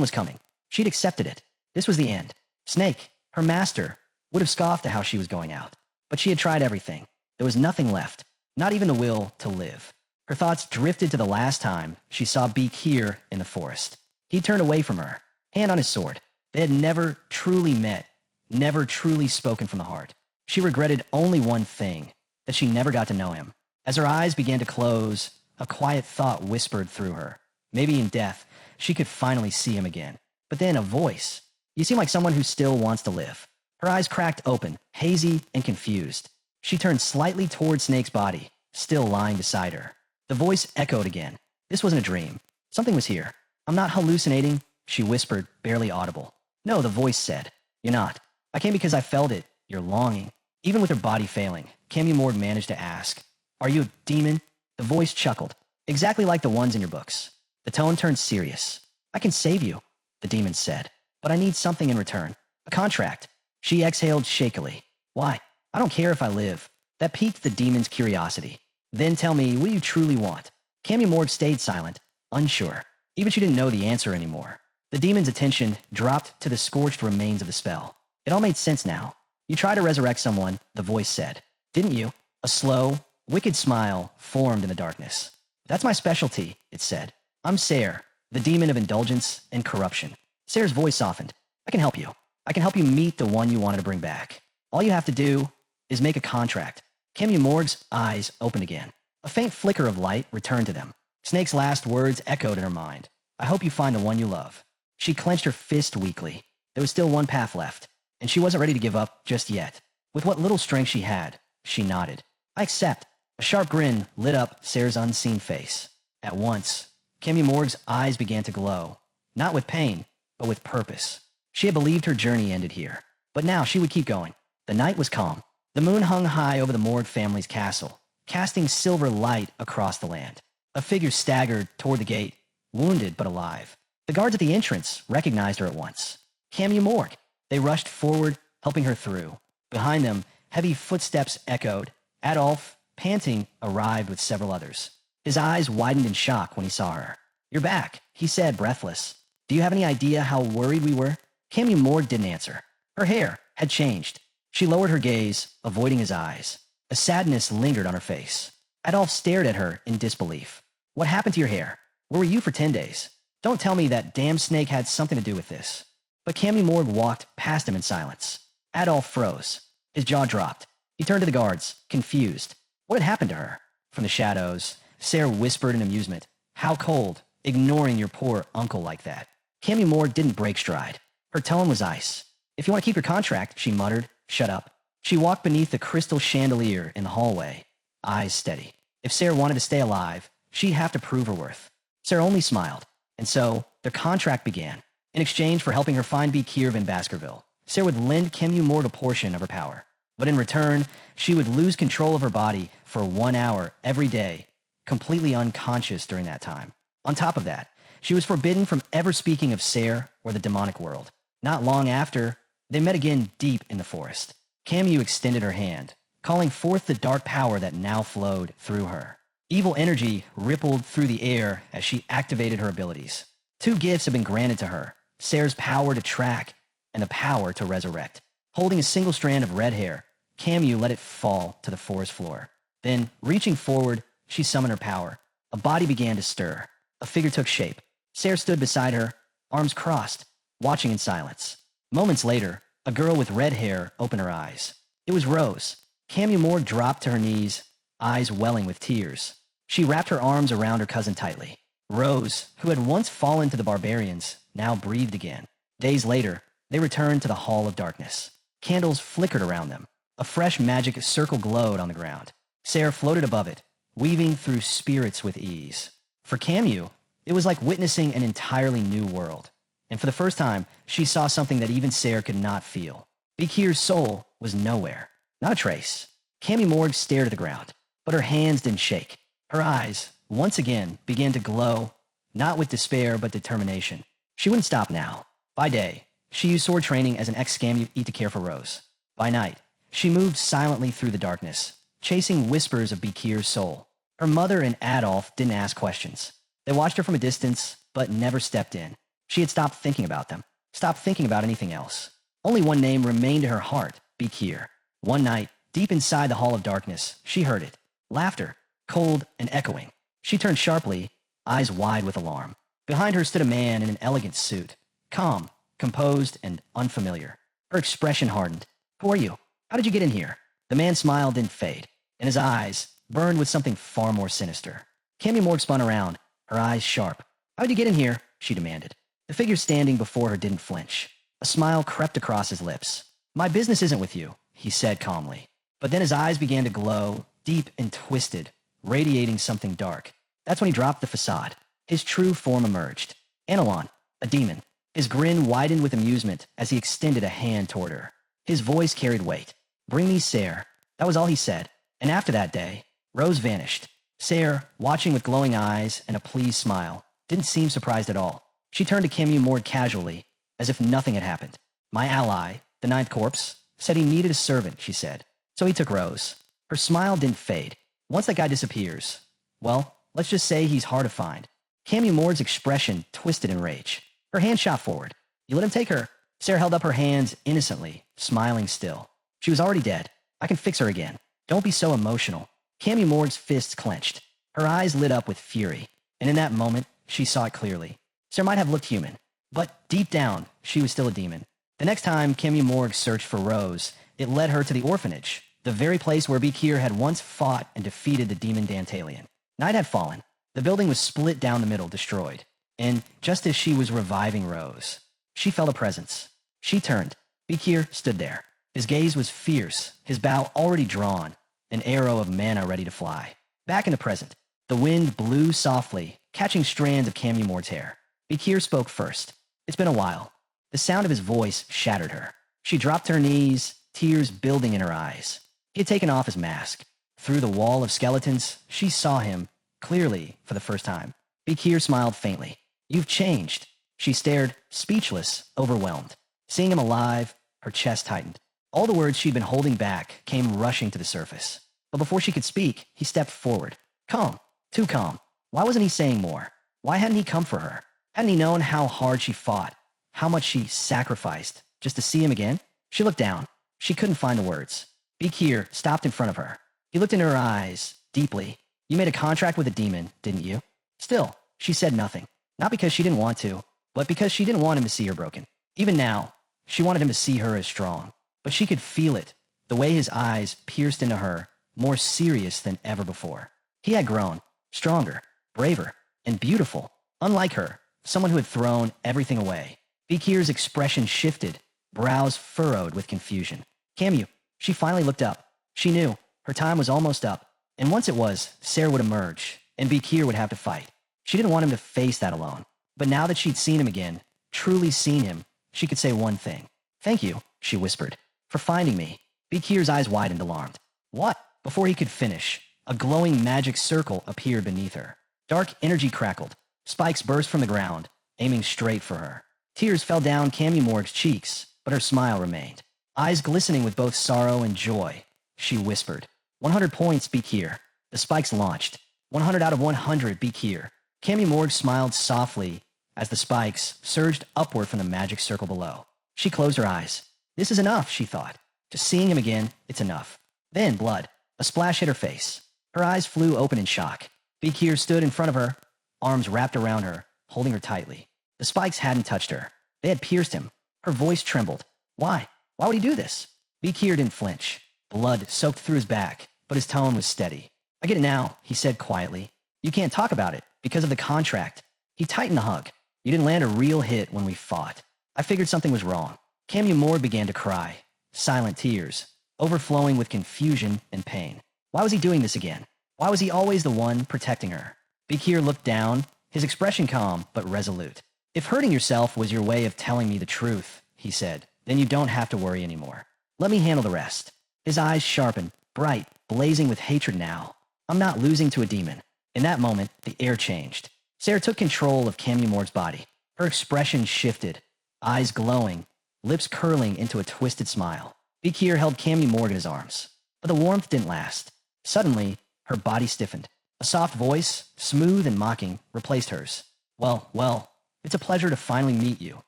was coming. She'd accepted it. This was the end. Snake, her master, would have scoffed at how she was going out. But she had tried everything. There was nothing left, not even the will to live. Her thoughts drifted to the last time she saw Vakir in the forest. He turned away from her, hand on his sword. They had never truly met, never truly spoken from the heart. She regretted only one thing, that she never got to know him. As her eyes began to close, a quiet thought whispered through her. Maybe in death, she could finally see him again. But then a voice. You seem like someone who still wants to live. Her eyes cracked open, hazy and confused. She turned slightly toward Snake's body, still lying beside her. The voice echoed again. This wasn't a dream. Something was here. I'm not hallucinating, she whispered, barely audible. No, the voice said. You're not. I came because I felt it. You're longing. Even with her body failing, Camu Morg managed to ask, Are you a demon? The voice chuckled. Exactly like the ones in your books. The tone turned serious. I can save you, the demon said. But I need something in return. A contract. She exhaled shakily. Why? I don't care if I live. That piqued the demon's curiosity. Then tell me, what do you truly want? Camu Morg stayed silent, unsure. Even she didn't know the answer anymore. The demon's attention dropped to the scorched remains of the spell. It all made sense now. You tried to resurrect someone, the voice said. Didn't you? A slow, wicked smile formed in the darkness. That's my specialty, it said. I'm Ser, the demon of indulgence and corruption. Ser's voice softened. I can help you. I can help you meet the one you wanted to bring back. All you have to do is make a contract. Camu Morg's eyes opened again. A faint flicker of light returned to them. Snake's last words echoed in her mind. I hope you find the one you love. She clenched her fist weakly. There was still one path left, and she wasn't ready to give up just yet. With what little strength she had, she nodded. I accept. A sharp grin lit up Sarah's unseen face. At once, Camu Morg's eyes began to glow, not with pain, but with purpose. She had believed her journey ended here, but now she would keep going. The night was calm. The moon hung high over the Morg family's castle, casting silver light across the land. A figure staggered toward the gate, wounded but alive. The guards at the entrance recognized her at once. Camu Morg. They rushed forward, helping her through. Behind them, heavy footsteps echoed. Adolf, panting, arrived with several others. His eyes widened in shock when he saw her. You're back, he said, breathless. Do you have any idea how worried we were? Camu Morg didn't answer. Her hair had changed. She lowered her gaze, avoiding his eyes. A sadness lingered on her face. Adolf stared at her in disbelief. What happened to your hair? Where were you for 10 days? Don't tell me that damn snake had something to do with this. But Camu Morg walked past him in silence. Adolf froze. His jaw dropped. He turned to the guards, confused. What had happened to her? From the shadows, Sarah whispered in amusement. How cold, ignoring your poor uncle like that. Camu Morg didn't break stride. Her tone was ice. If you want to keep your contract, she muttered. Shut up. She walked beneath the crystal chandelier in the hallway, eyes steady. If Sarah wanted to stay alive, she'd have to prove her worth. Sarah only smiled, and so their contract began. In exchange for helping her find Vakir in Baskerville, Sarah would lend Camu Morg a portion of her power. But in return, she would lose control of her body for 1 hour every day, completely unconscious during that time. On top of that, she was forbidden from ever speaking of Sarah or the demonic world. Not long after, they met again deep in the forest. Camu extended her hand, calling forth the dark power that now flowed through her. Evil energy rippled through the air as she activated her abilities. 2 gifts had been granted to her, Sarah's power to track and the power to resurrect. Holding a single strand of red hair, Camu let it fall to the forest floor. Then, reaching forward, she summoned her power. A body began to stir. A figure took shape. Sarah stood beside her, arms crossed, watching in silence. Moments later, a girl with red hair opened her eyes. It was Rose. Camu Morg dropped to her knees, eyes welling with tears. She wrapped her arms around her cousin tightly. Rose, who had once fallen to the barbarians, now breathed again. Days later, they returned to the Hall of Darkness. Candles flickered around them. A fresh magic circle glowed on the ground. Sarah floated above it, weaving through spirits with ease. For Camu, it was like witnessing an entirely new world. And for the first time, she saw something that even Sarah could not feel. Vakir's soul was nowhere. Not a trace. Camu Morg stared at the ground, but her hands didn't shake. Her eyes, once again, began to glow, not with despair but determination. She wouldn't stop now. By day, she used sword training as an ex-scam to care for Rose. By night, she moved silently through the darkness, chasing whispers of Vakir's soul. Her mother and Adolf didn't ask questions. They watched her from a distance, but never stepped in. She had stopped thinking about them, stopped thinking about anything else. Only one name remained in her heart, Vakir. One night, deep inside the Hall of Darkness, she heard it. Laughter, cold and echoing. She turned sharply, eyes wide with alarm. Behind her stood a man in an elegant suit, calm, composed, and unfamiliar. Her expression hardened. Who are you? How did you get in here? The man's smile didn't fade, and his eyes burned with something far more sinister. Camu Morg spun around, her eyes sharp. How did you get in here? She demanded. The figure standing before her didn't flinch. A smile crept across his lips. My business isn't with you, he said calmly. But then his eyes began to glow, deep and twisted, radiating something dark. That's when he dropped the facade. His true form emerged. Anilon, a demon. His grin widened with amusement as he extended a hand toward her. His voice carried weight. Bring me Sarah. That was all he said. And after that day, Rose vanished. Sarah, watching with glowing eyes and a pleased smile, didn't seem surprised at all. She turned to Camu Morg casually, as if nothing had happened. My ally, the Ninth Corpse, said he needed a servant, she said. So he took Rose. Her smile didn't fade. Once that guy disappears, well, let's just say he's hard to find. Camu Morg's expression twisted in rage. Her hand shot forward. You let him take her. Sarah held up her hands innocently, smiling still. She was already dead. I can fix her again. Don't be so emotional. Camu Morg's fists clenched. Her eyes lit up with fury, and in that moment, she saw it clearly. Sarah might have looked human, but deep down, she was still a demon. The next time Camu Morg searched for Rose, It led her to the orphanage, the very place where Vakir had once fought and defeated the demon Dantalion. Night had fallen. The building was split down the middle, destroyed. And just as she was reviving Rose, she felt a presence. She turned. Vakir stood there. His gaze was fierce, his bow already drawn, an arrow of mana ready to fly. Back in the present, the wind blew softly, catching strands of Camumord's hair. Vakir spoke first. It's been a while. The sound of his voice shattered her. She dropped to her knees, tears building in her eyes. He had taken off his mask. Through the wall of skeletons, she saw him, clearly for the first time. Vakir smiled faintly. You've changed. She stared, speechless, overwhelmed. Seeing him alive, her chest tightened. All the words she'd been holding back came rushing to the surface. But before she could speak, he stepped forward. Calm. Too calm. Why wasn't he saying more? Why hadn't he come for her? Hadn't he known how hard she fought? How much she sacrificed just to see him again? She looked down. She couldn't find the words. Vakir stopped in front of her. He looked into her eyes, deeply. You made a contract with a demon, didn't you? Still, she said nothing. Not because she didn't want to, but because she didn't want him to see her broken. Even now, she wanted him to see her as strong. But she could feel it, the way his eyes pierced into her, more serious than ever before. He had grown, stronger, braver, and beautiful. Unlike her, someone who had thrown everything away. Vakir's expression shifted, brows furrowed with confusion. Camu, she finally looked up. She knew her time was almost up, and once it was, Sarah would emerge, and Vakir would have to fight. She didn't want him to face that alone. But now that she'd seen him again, truly seen him, she could say one thing. Thank you, she whispered, for finding me. Vakir's eyes widened, alarmed. What? Before he could finish, a glowing magic circle appeared beneath her. Dark energy crackled. Spikes burst from the ground, aiming straight for her. Tears fell down Camumord's cheeks, but her smile remained. Eyes glistening with both sorrow and joy, she whispered. 100 points, Vakir. The spikes launched. 100 out of 100, Vakir. Camumord smiled softly as the spikes surged upward from the magic circle below. She closed her eyes. This is enough, she thought. Just seeing him again, it's enough. Then blood. A splash hit her face. Her eyes flew open in shock. Vakir stood in front of her, arms wrapped around her, holding her tightly. The spikes hadn't touched her. They had pierced him. Her voice trembled. Why? Why would he do this? Vakir didn't flinch. Blood soaked through his back, but his tone was steady. I get it now, he said quietly. You can't talk about it because of the contract. He tightened the hug. You didn't land a real hit when we fought. I figured something was wrong. Camumord began to cry. Silent tears, overflowing with confusion and pain. Why was he doing this again? Why was he always the one protecting her? Vakir looked down, his expression calm but resolute. If hurting yourself was your way of telling me the truth, he said, then you don't have to worry anymore. Let me handle the rest. His eyes sharpened, bright, blazing with hatred now. I'm not losing to a demon. In that moment, the air changed. Sarah took control of Camumord's body. Her expression shifted, eyes glowing, lips curling into a twisted smile. Vakir held Camumord in his arms. But the warmth didn't last. Suddenly, her body stiffened. A soft voice, smooth and mocking, replaced hers. Well, it's a pleasure to finally meet you.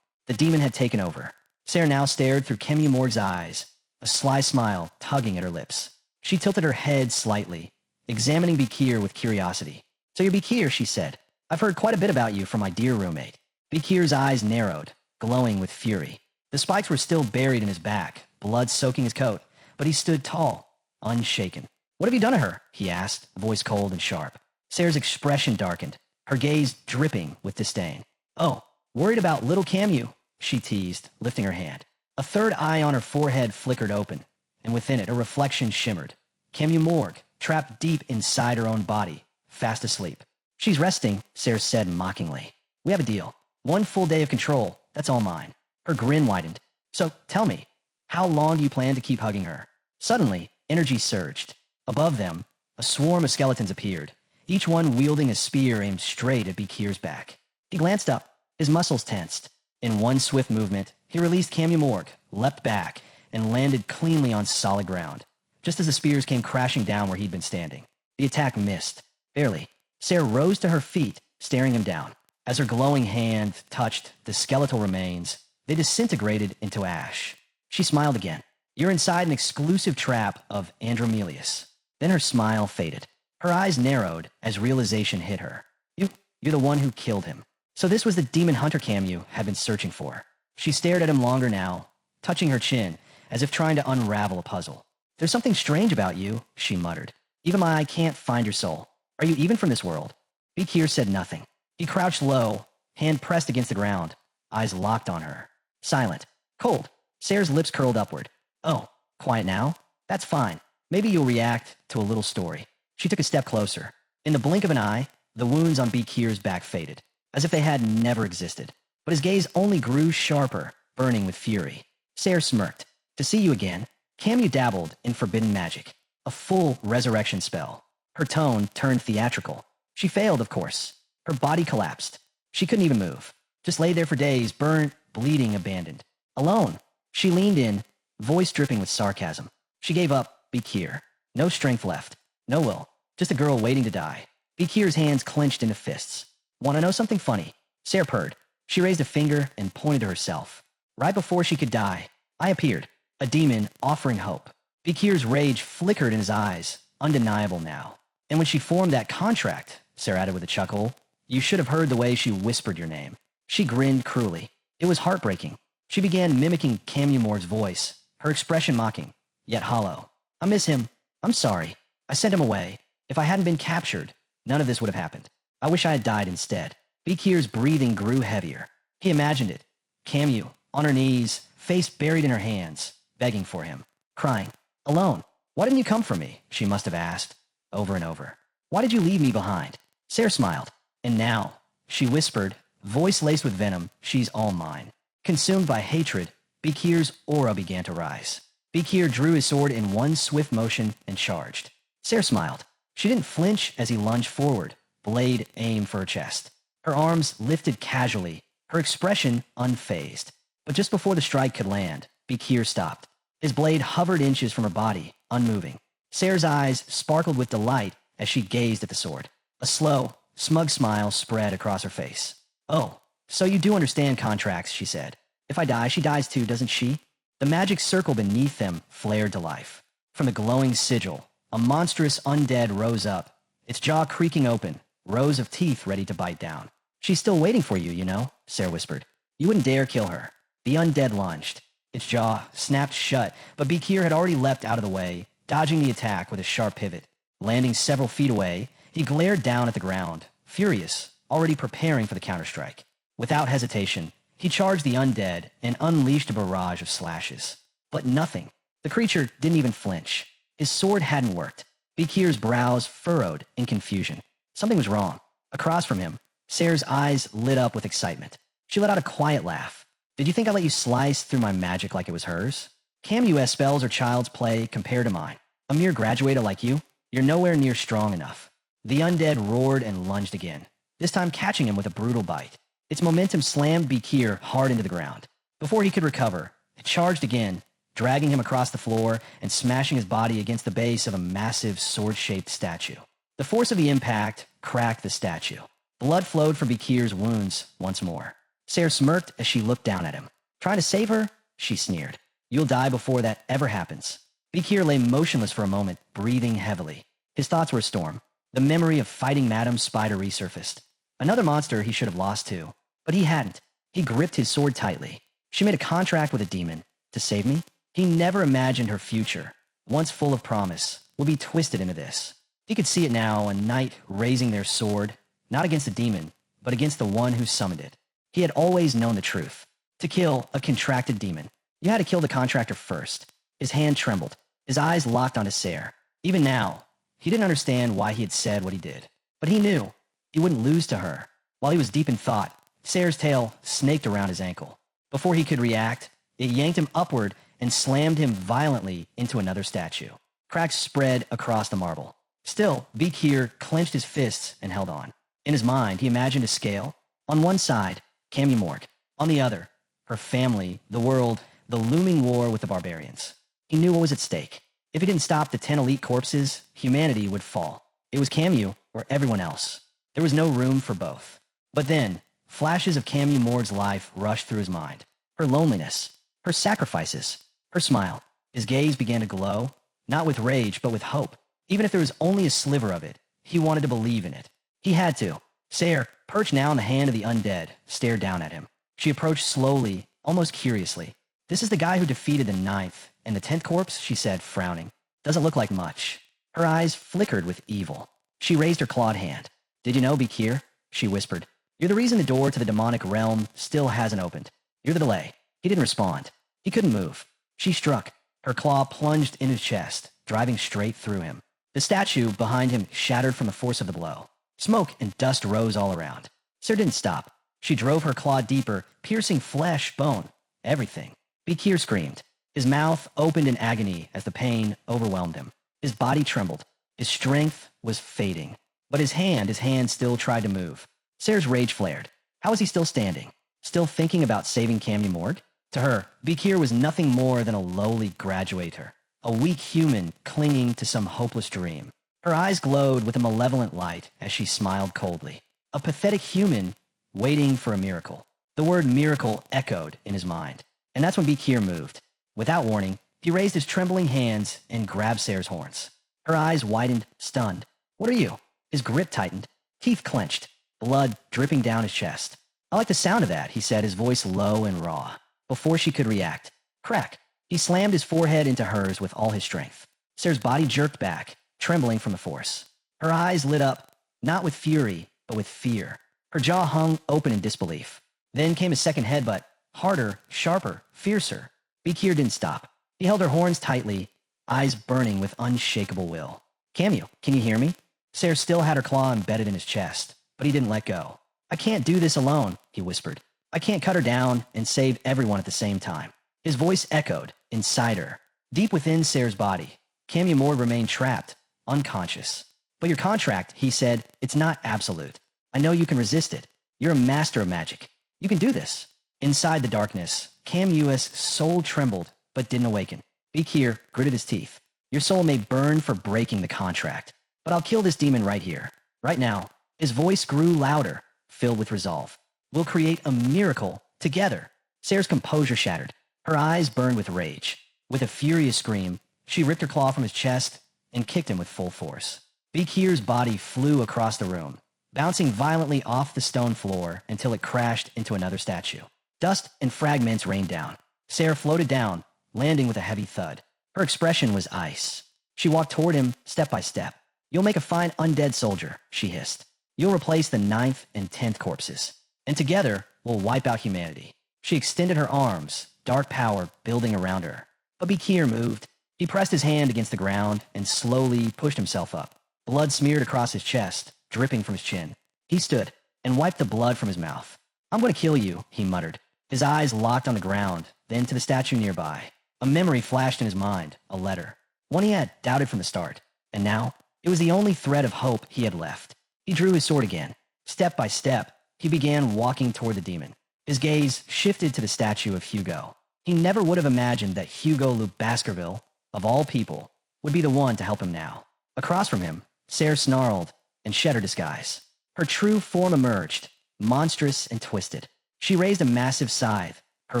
The demon had taken over. Sarah now stared through Camumord's eyes, a sly smile tugging at her lips. She tilted her head slightly, examining Vakir with curiosity. So you're Vakir, she said. I've heard quite a bit about you from my dear roommate. Vakir's eyes narrowed, glowing with fury. The spikes were still buried in his back, blood soaking his coat, but he stood tall, unshaken. What have you done to her? He asked, voice cold and sharp. Sarah's expression darkened, her gaze dripping with disdain. Oh, worried about little Camu, she teased, lifting her hand. A third eye on her forehead flickered open, and within it a reflection shimmered. Camu Morg, trapped deep inside her own body, fast asleep. She's resting, Sarah said mockingly. We have a deal. 1 full day of control, that's all mine. Her grin widened. So, tell me, how long do you plan to keep hugging her? Suddenly, energy surged. Above them, a swarm of skeletons appeared, each one wielding a spear aimed straight at Vakir's back. He glanced up, his muscles tensed. In one swift movement, he released Camumord, leapt back, and landed cleanly on solid ground, just as the spears came crashing down where he'd been standing. The attack missed. Barely. Sarah rose to her feet, staring him down. As her glowing hand touched the skeletal remains, they disintegrated into ash. She smiled again. You're inside an exclusive trap of Andromelius. Then her smile faded. Her eyes narrowed as realization hit her. You're the one who killed him. So this was the demon hunter Camu had been searching for. She stared at him longer now, touching her chin, as if trying to unravel a puzzle. There's something strange about you, she muttered. Even my eye can't find your soul. Are you even from this world? Vakir said nothing. He crouched low, hand pressed against the ground, eyes locked on her. Silent. Cold. Sayre's lips curled upward. Oh, quiet now? That's fine. Maybe you'll react to a little story. She took a step closer. In the blink of an eye, the wounds on Vakir's back faded, as if they had never existed. But his gaze only grew sharper, burning with fury. Sayre smirked. To see you again. Camu dabbled in forbidden magic, a full resurrection spell. Her tone turned theatrical. She failed, of course. Her body collapsed. She couldn't even move. Just lay there for days, burnt, bleeding, abandoned. Alone. She leaned in, voice dripping with sarcasm. She gave up, Vakir. No strength left. No will. Just a girl waiting to die. Vakir's hands clenched into fists. Want to know something funny? Sayre purred. She raised a finger and pointed to herself. Right before she could die, I appeared. A demon offering hope. Vakir's rage flickered in his eyes, undeniable now. And when she formed that contract, Sayre added with a chuckle, you should have heard the way she whispered your name. She grinned cruelly. It was heartbreaking. She began mimicking Camu Morg's voice, her expression mocking, yet hollow. I miss him. I'm sorry. I sent him away. If I hadn't been captured, none of this would have happened. I wish I had died instead. Vakir's breathing grew heavier. He imagined it. Camu, on her knees, face buried in her hands, begging for him, crying. Alone. Why didn't you come for me? She must have asked, over and over. Why did you leave me behind? Sayre smiled. And now, she whispered, voice laced with venom, she's all mine. Consumed by hatred, Vakir's aura began to rise. Vakir drew his sword in one swift motion and charged. Sayre smiled. She didn't flinch as he lunged forward, blade aimed for her chest. Her arms lifted casually, her expression unfazed. But just before the strike could land, Vakir stopped. His blade hovered inches from her body, unmoving. Sayre's eyes sparkled with delight as she gazed at the sword. A slow, smug smile spread across her face. Oh, so you do understand contracts, she said. If I die, she dies too, doesn't she? The magic circle beneath them flared to life. From the glowing sigil, a monstrous undead rose up, its jaw creaking open, rows of teeth ready to bite down. She's still waiting for you, you know, Sayre whispered. You wouldn't dare kill her. The undead lunged. Its jaw snapped shut, but Vakir had already leapt out of the way, dodging the attack with a sharp pivot. Landing several feet away, he glared down at the ground, furious, already preparing for the counterstrike. Without hesitation, he charged the undead and unleashed a barrage of slashes. But nothing. The creature didn't even flinch. His sword hadn't worked. Vakir's brows furrowed in confusion. Something was wrong. Across from him, Sayre's eyes lit up with excitement. She let out a quiet laugh. Did you think I let you slice through my magic like it was hers? Camu spells are child's play compared to mine. A mere graduator like you, you're nowhere near strong enough. The undead roared and lunged again, this time catching him with a brutal bite. Its momentum slammed Vakir hard into the ground. Before he could recover, it charged again, dragging him across the floor and smashing his body against the base of a massive sword-shaped statue. The force of the impact cracked the statue. Blood flowed from Vakir's wounds once more. Sayre smirked as she looked down at him. Trying to save her? She sneered. You'll die before that ever happens. Vakir lay motionless for a moment, breathing heavily. His thoughts were a storm. The memory of fighting Madame Spider resurfaced. Another monster he should have lost to. But he hadn't. He gripped his sword tightly. She made a contract with a demon. To save me? He never imagined her future, once full of promise, would be twisted into this. He could see it now, a knight raising their sword, not against a demon, but against the one who summoned it. He had always known the truth. To kill a contracted demon, you had to kill the contractor first. His hand trembled. His eyes locked onto Sayre. Even now, he didn't understand why he had said what he did. But he knew he wouldn't lose to her. While he was deep in thought, Sayre's tail snaked around his ankle. Before he could react, it yanked him upward and slammed him violently into another statue. Cracks spread across the marble. Still, Vakir clenched his fists and held on. In his mind, he imagined a scale. On one side, Camu Morg. On the other, her family, the world, the looming war with the barbarians. He knew what was at stake. If he didn't stop the 10 elite corpses, humanity would fall. It was Camu or everyone else. There was no room for both. But then, flashes of Camu Morg's life rushed through his mind. Her loneliness, her sacrifices, her smile. His gaze began to glow, not with rage, but with hope. Even if there was only a sliver of it, he wanted to believe in it. He had to. Sayre, perched now in the hand of the undead, stared down at him. She approached slowly, almost curiously. This is the guy who defeated the 9th And the 10th corpse, she said, frowning. Doesn't look like much. Her eyes flickered with evil. She raised her clawed hand. Did you know, Vakir? She whispered. You're the reason the door to the demonic realm still hasn't opened. You're the delay. He didn't respond. He couldn't move. She struck. Her claw plunged in his chest, driving straight through him. The statue behind him shattered from the force of the blow. Smoke and dust rose all around. Sir didn't stop. She drove her claw deeper, piercing flesh, bone, everything. Vakir screamed. His mouth opened in agony as the pain overwhelmed him. His body trembled. His strength was fading. But his hand still tried to move. Sarah's rage flared. How was he still standing? Still thinking about saving Cammy Morg? To her, Vakir was nothing more than a lowly graduator, a weak human clinging to some hopeless dream. Her eyes glowed with a malevolent light as she smiled coldly. A pathetic human waiting for a miracle. The word miracle echoed in his mind. And that's when Vakir moved. Without warning, he raised his trembling hands and grabbed Sarah's horns. Her eyes widened, stunned. What are you? His grip tightened, teeth clenched, blood dripping down his chest. I like the sound of that, he said, his voice low and raw. Before she could react, crack. He slammed his forehead into hers with all his strength. Sarah's body jerked back, trembling from the force. Her eyes lit up, not with fury, but with fear. Her jaw hung open in disbelief. Then came a second headbutt, harder, sharper, fiercer. Vakir didn't stop. He held her horns tightly, eyes burning with unshakable will. Cameo, can you hear me? Sarah still had her claw embedded in his chest, but he didn't let go. I can't do this alone, he whispered. I can't cut her down and save everyone at the same time. His voice echoed inside her. Deep within Sarah's body, Cameo Morg remained trapped, unconscious. But your contract, he said, it's not absolute. I know you can resist it. You're a master of magic. You can do this. Inside the darkness, Camu's soul trembled, but didn't awaken. Vakir gritted his teeth. Your soul may burn for breaking the contract, but I'll kill this demon right here, right now. His voice grew louder, filled with resolve. We'll create a miracle together. Sarah's composure shattered. Her eyes burned with rage. With a furious scream, she ripped her claw from his chest and kicked him with full force. Vakir's body flew across the room, bouncing violently off the stone floor until it crashed into another statue. Dust and fragments rained down. Sarah floated down, landing with a heavy thud. Her expression was ice. She walked toward him step by step. You'll make a fine undead soldier, she hissed. You'll replace the 9th and 10th corpses. And together, we'll wipe out humanity. She extended her arms, dark power building around her. But Vakir moved. He pressed his hand against the ground and slowly pushed himself up. Blood smeared across his chest, dripping from his chin. He stood and wiped the blood from his mouth. I'm going to kill you, he muttered. His eyes locked on the ground, then to the statue nearby. A memory flashed in his mind, a letter. One he had doubted from the start. And now, it was the only thread of hope he had left. He drew his sword again. Step by step, he began walking toward the demon. His gaze shifted to the statue of Hugo. He never would have imagined that Hugo Lou Baskerville, of all people, would be the one to help him now. Across from him, Sarah snarled and shed her disguise. Her true form emerged, monstrous and twisted. She raised a massive scythe, her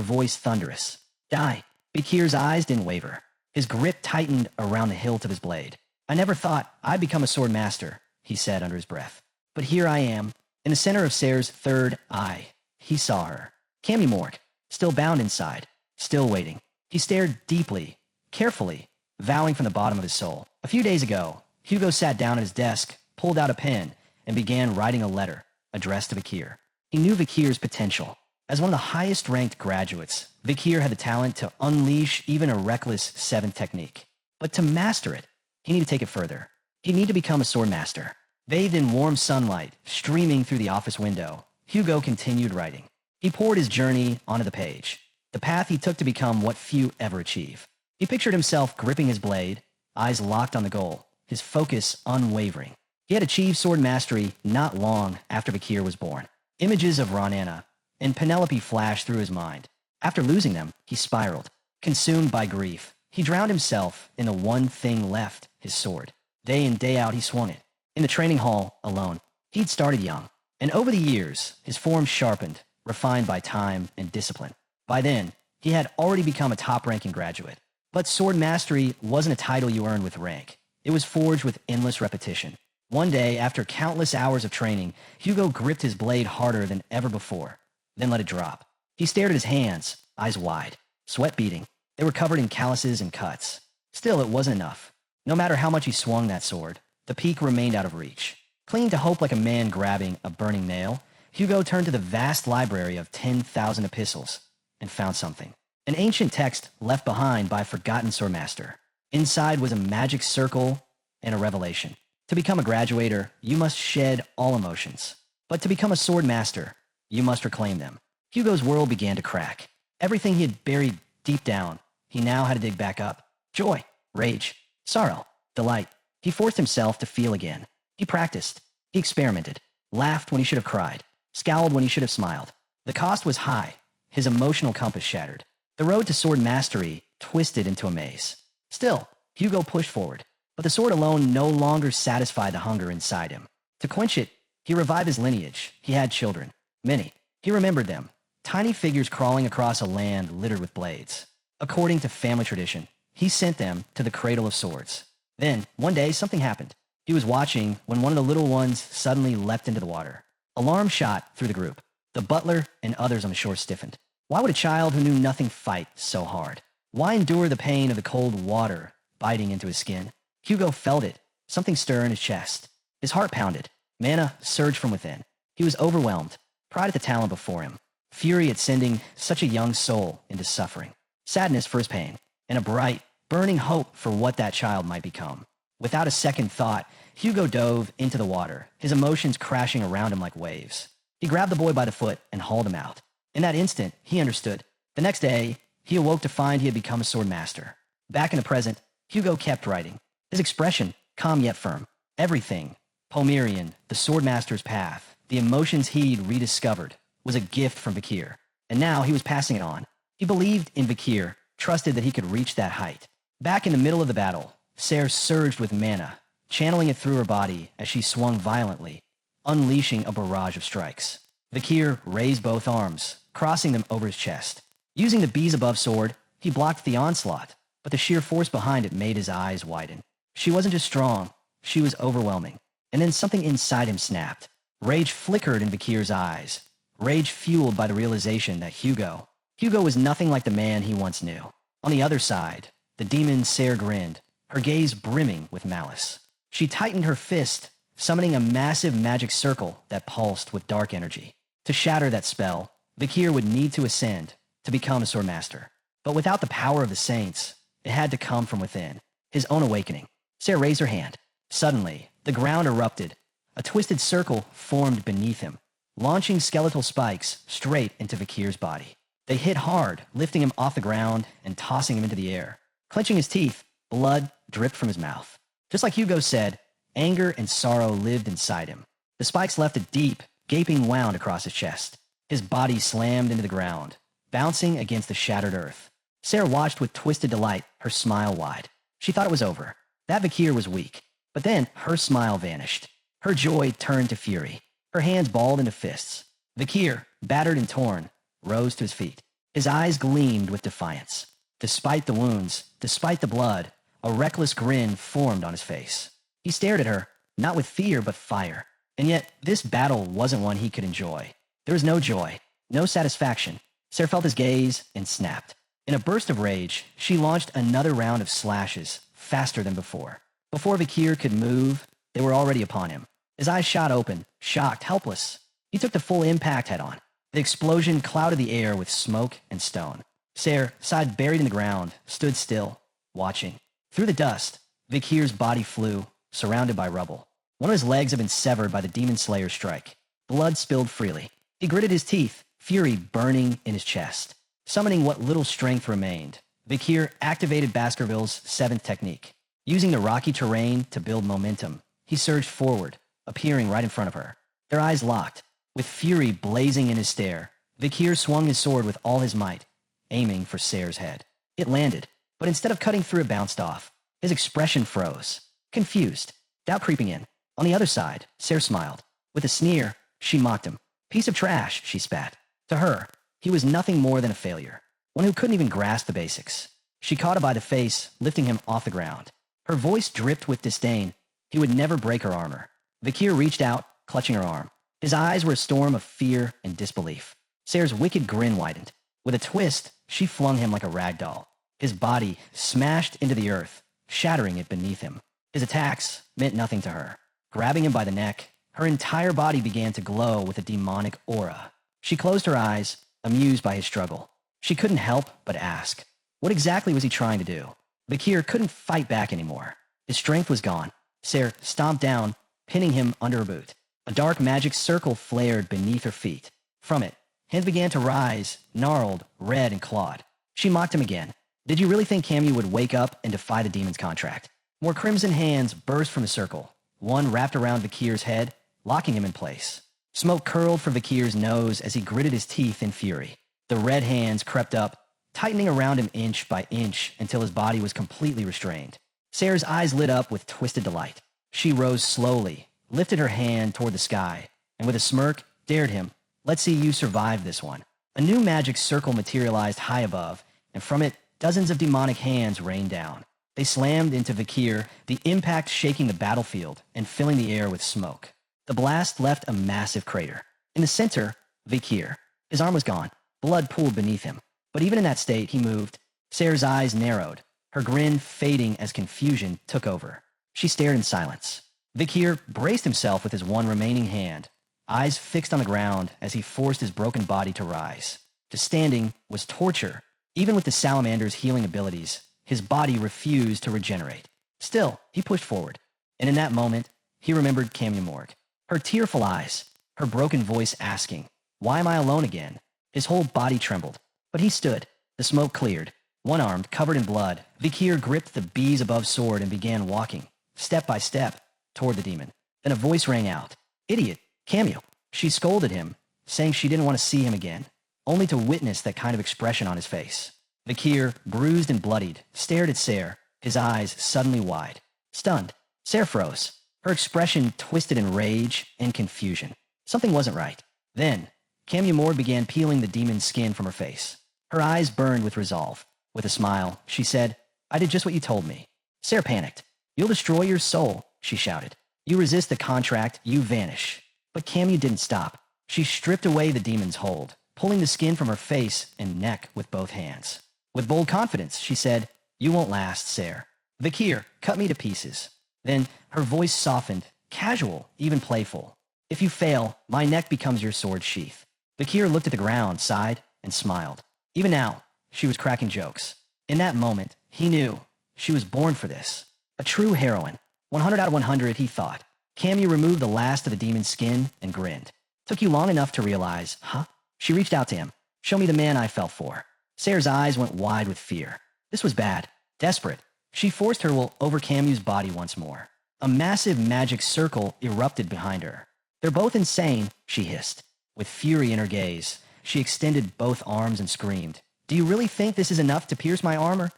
voice thunderous. Die. Vakir's eyes didn't waver. His grip tightened around the hilt of his blade. I never thought I'd become a swordmaster, he said under his breath. But here I am, in the center of Sarah's third eye. He saw her. Cammy Morg, still bound inside, still waiting. He stared deeply, carefully, vowing from the bottom of his soul. A few days ago, Hugo sat down at his desk, pulled out a pen, and began writing a letter addressed to Vakir. He knew Vakir's potential. As one of the highest-ranked graduates, Vakir had the talent to unleash even a reckless 7th technique. But to master it, he needed to take it further. He'd need to become a swordmaster. Bathed in warm sunlight, streaming through the office window, Hugo continued writing. He poured his journey onto the page, the path he took to become what few ever achieve. He pictured himself gripping his blade, eyes locked on the goal, his focus unwavering. He had achieved sword mastery not long after Vakir was born. Images of Ra'nana and Penelope flashed through his mind. After losing them, he spiraled. Consumed by grief, he drowned himself in the one thing left, his sword. Day in, day out, he swung it. In the training hall, alone. He'd started young, and over the years, his form sharpened, refined by time and discipline. By then, he had already become a top-ranking graduate. But sword mastery wasn't a title you earned with rank. It was forged with endless repetition. One day, after countless hours of training, Hugo gripped his blade harder than ever before, then let it drop. He stared at his hands, eyes wide, sweat beading. They were covered in calluses and cuts. Still, it wasn't enough. No matter how much he swung that sword, the peak remained out of reach. Clinging to hope like a man grabbing a burning nail, Hugo turned to the vast library of 10,000 epistles and found something. An ancient text left behind by a forgotten Swordmaster. Inside was a magic circle and a revelation. To become a graduator, you must shed all emotions. But to become a Swordmaster, you must reclaim them. Hugo's world began to crack. Everything he had buried deep down, he now had to dig back up. Joy, rage, sorrow, delight. He forced himself to feel again. He practiced. He experimented. Laughed when he should have cried. Scowled when he should have smiled. The cost was high. His emotional compass shattered. The road to sword mastery twisted into a maze. Still, Hugo pushed forward. But the sword alone no longer satisfied the hunger inside him. To quench it, he revived his lineage. He had children. Many. He remembered them. Tiny figures crawling across a land littered with blades. According to family tradition, he sent them to the cradle of swords. Then, one day, something happened. He was watching when one of the little ones suddenly leapt into the water. Alarm shot through the group. The butler and others on the shore stiffened. Why would a child who knew nothing fight so hard? Why endure the pain of the cold water biting into his skin? Hugo felt it. Something stir in his chest. His heart pounded. Mana surged from within. He was overwhelmed. Pride at the talent before him. Fury at sending such a young soul into suffering. Sadness for his pain. And a bright, burning hope for what that child might become. Without a second thought, Hugo dove into the water, his emotions crashing around him like waves. He grabbed the boy by the foot and hauled him out. In that instant, he understood. The next day, he awoke to find he had become a sword master. Back in the present, Hugo kept writing. His expression, calm yet firm. Everything, Pomerian, the swordmaster's path, the emotions he'd rediscovered, was a gift from Vakir. And now he was passing it on. He believed in Vakir, trusted that he could reach that height. Back in the middle of the battle, Ser surged with mana, channeling it through her body as she swung violently, unleashing a barrage of strikes. Vakir raised both arms, crossing them over his chest. Using the Beelzebub sword, he blocked the onslaught, but the sheer force behind it made his eyes widen. She wasn't just strong, she was overwhelming. And then something inside him snapped. Rage flickered in Vakir's eyes. Rage fueled by the realization that Hugo was nothing like the man he once knew. On the other side, the demon Ser grinned, her gaze brimming with malice. She tightened her fist, summoning a massive magic circle that pulsed with dark energy. To shatter that spell, Vakir would need to ascend, to become a swordmaster. But without the power of the saints, it had to come from within, his own awakening. Ser raised her hand. Suddenly, the ground erupted. A twisted circle formed beneath him, launching skeletal spikes straight into Vakir's body. They hit hard, lifting him off the ground and tossing him into the air. Clenching his teeth, blood dripped from his mouth. Just like Hugo said, anger and sorrow lived inside him. The spikes left a deep, gaping wound across his chest. His body slammed into the ground, bouncing against the shattered earth. Sarah watched with twisted delight, her smile wide. She thought it was over. That Vakir was weak. But then her smile vanished. Her joy turned to fury. Her hands balled into fists. Vakir, battered and torn, rose to his feet. His eyes gleamed with defiance. Despite the wounds, despite the blood, a reckless grin formed on his face. He stared at her, not with fear but fire. And yet, this battle wasn't one he could enjoy. There was no joy, no satisfaction. Sarah felt his gaze and snapped. In a burst of rage, she launched another round of slashes, faster than before. Before Vakir could move, they were already upon him. His eyes shot open, shocked, helpless. He took the full impact head-on. The explosion clouded the air with smoke and stone. Ser, side buried in the ground, stood still, watching. Through the dust, Vakir's body flew, surrounded by rubble. One of his legs had been severed by the Demon Slayer's strike. Blood spilled freely. He gritted his teeth, fury burning in his chest. Summoning what little strength remained, Vakir activated Baskerville's seventh technique. Using the rocky terrain to build momentum, he surged forward, appearing right in front of her. Their eyes locked. With fury blazing in his stare, Vakir swung his sword with all his might, aiming for Ser's head. It landed, but instead of cutting through, it bounced off. His expression froze, confused, doubt creeping in. On the other side, Ser smiled. With a sneer, she mocked him. Piece of trash, she spat. To her, he was nothing more than a failure, one who couldn't even grasp the basics. She caught him by the face, lifting him off the ground. Her voice dripped with disdain. He would never break her armor. Vakir reached out, clutching her arm. His eyes were a storm of fear and disbelief. Ser's wicked grin widened. With a twist, she flung him like a rag doll. His body smashed into the earth, shattering it beneath him. His attacks meant nothing to her. Grabbing him by the neck, her entire body began to glow with a demonic aura. She closed her eyes, amused by his struggle. She couldn't help but ask, what exactly was he trying to do? Vakir couldn't fight back anymore. His strength was gone. Ser stomped down, pinning him under her boot. A dark magic circle flared beneath her feet. From it, hands began to rise, gnarled, red, and clawed. She mocked him again. Did you really think Camu would wake up and defy the demon's contract? More crimson hands burst from the circle. One wrapped around Vakir's head, locking him in place. Smoke curled from Vakir's nose as he gritted his teeth in fury. The red hands crept up, tightening around him inch by inch until his body was completely restrained. Sarah's eyes lit up with twisted delight. She rose slowly, lifted her hand toward the sky, and with a smirk, dared him, let's see you survive this one. A new magic circle materialized high above, and from it, dozens of demonic hands rained down. They slammed into Vakir, the impact shaking the battlefield and filling the air with smoke. The blast left a massive crater. In the center, Vakir. His arm was gone. Blood pooled beneath him. But even in that state, he moved. Sarah's eyes narrowed, her grin fading as confusion took over. She stared in silence. Vakir braced himself with his one remaining hand, eyes fixed on the ground as he forced his broken body to rise. To standing was torture. Even with the salamander's healing abilities, his body refused to regenerate. Still, he pushed forward. And in that moment, he remembered Camu Morg. Her tearful eyes, her broken voice asking, why am I alone again? His whole body trembled. But he stood. The smoke cleared. One-armed, covered in blood, Vakir gripped the bees-above sword and began walking, step by step, toward the demon. Then a voice rang out. Idiot, Camu. She scolded him, saying she didn't want to see him again, only to witness that kind of expression on his face. Vakir, bruised and bloodied, stared at Ser, his eyes suddenly wide. Stunned, Ser froze, her expression twisted in rage and confusion. Something wasn't right. Then, Camu Morg began peeling the demon's skin from her face. Her eyes burned with resolve. With a smile, she said, I did just what you told me. Ser panicked. You'll destroy your soul, she shouted. You resist the contract, you vanish. But Camu didn't stop. She stripped away the demon's hold, pulling the skin from her face and neck with both hands. With bold confidence, she said, you won't last, Ser. Vakir, cut me to pieces. Then her voice softened, casual, even playful. If you fail, my neck becomes your sword sheath. Vakir looked at the ground, sighed, and smiled. Even now, she was cracking jokes. In that moment, he knew she was born for this. A true heroine. 100 out of 100, he thought. Camu removed the last of the demon's skin and grinned. Took you long enough to realize, huh? She reached out to him. Show me the man I fell for. Sarah's eyes went wide with fear. This was bad. Desperate. She forced her will over Camu's body once more. A massive magic circle erupted behind her. They're both insane, she hissed. With fury in her gaze, she extended both arms and screamed. Do you really think this is enough to pierce my armor?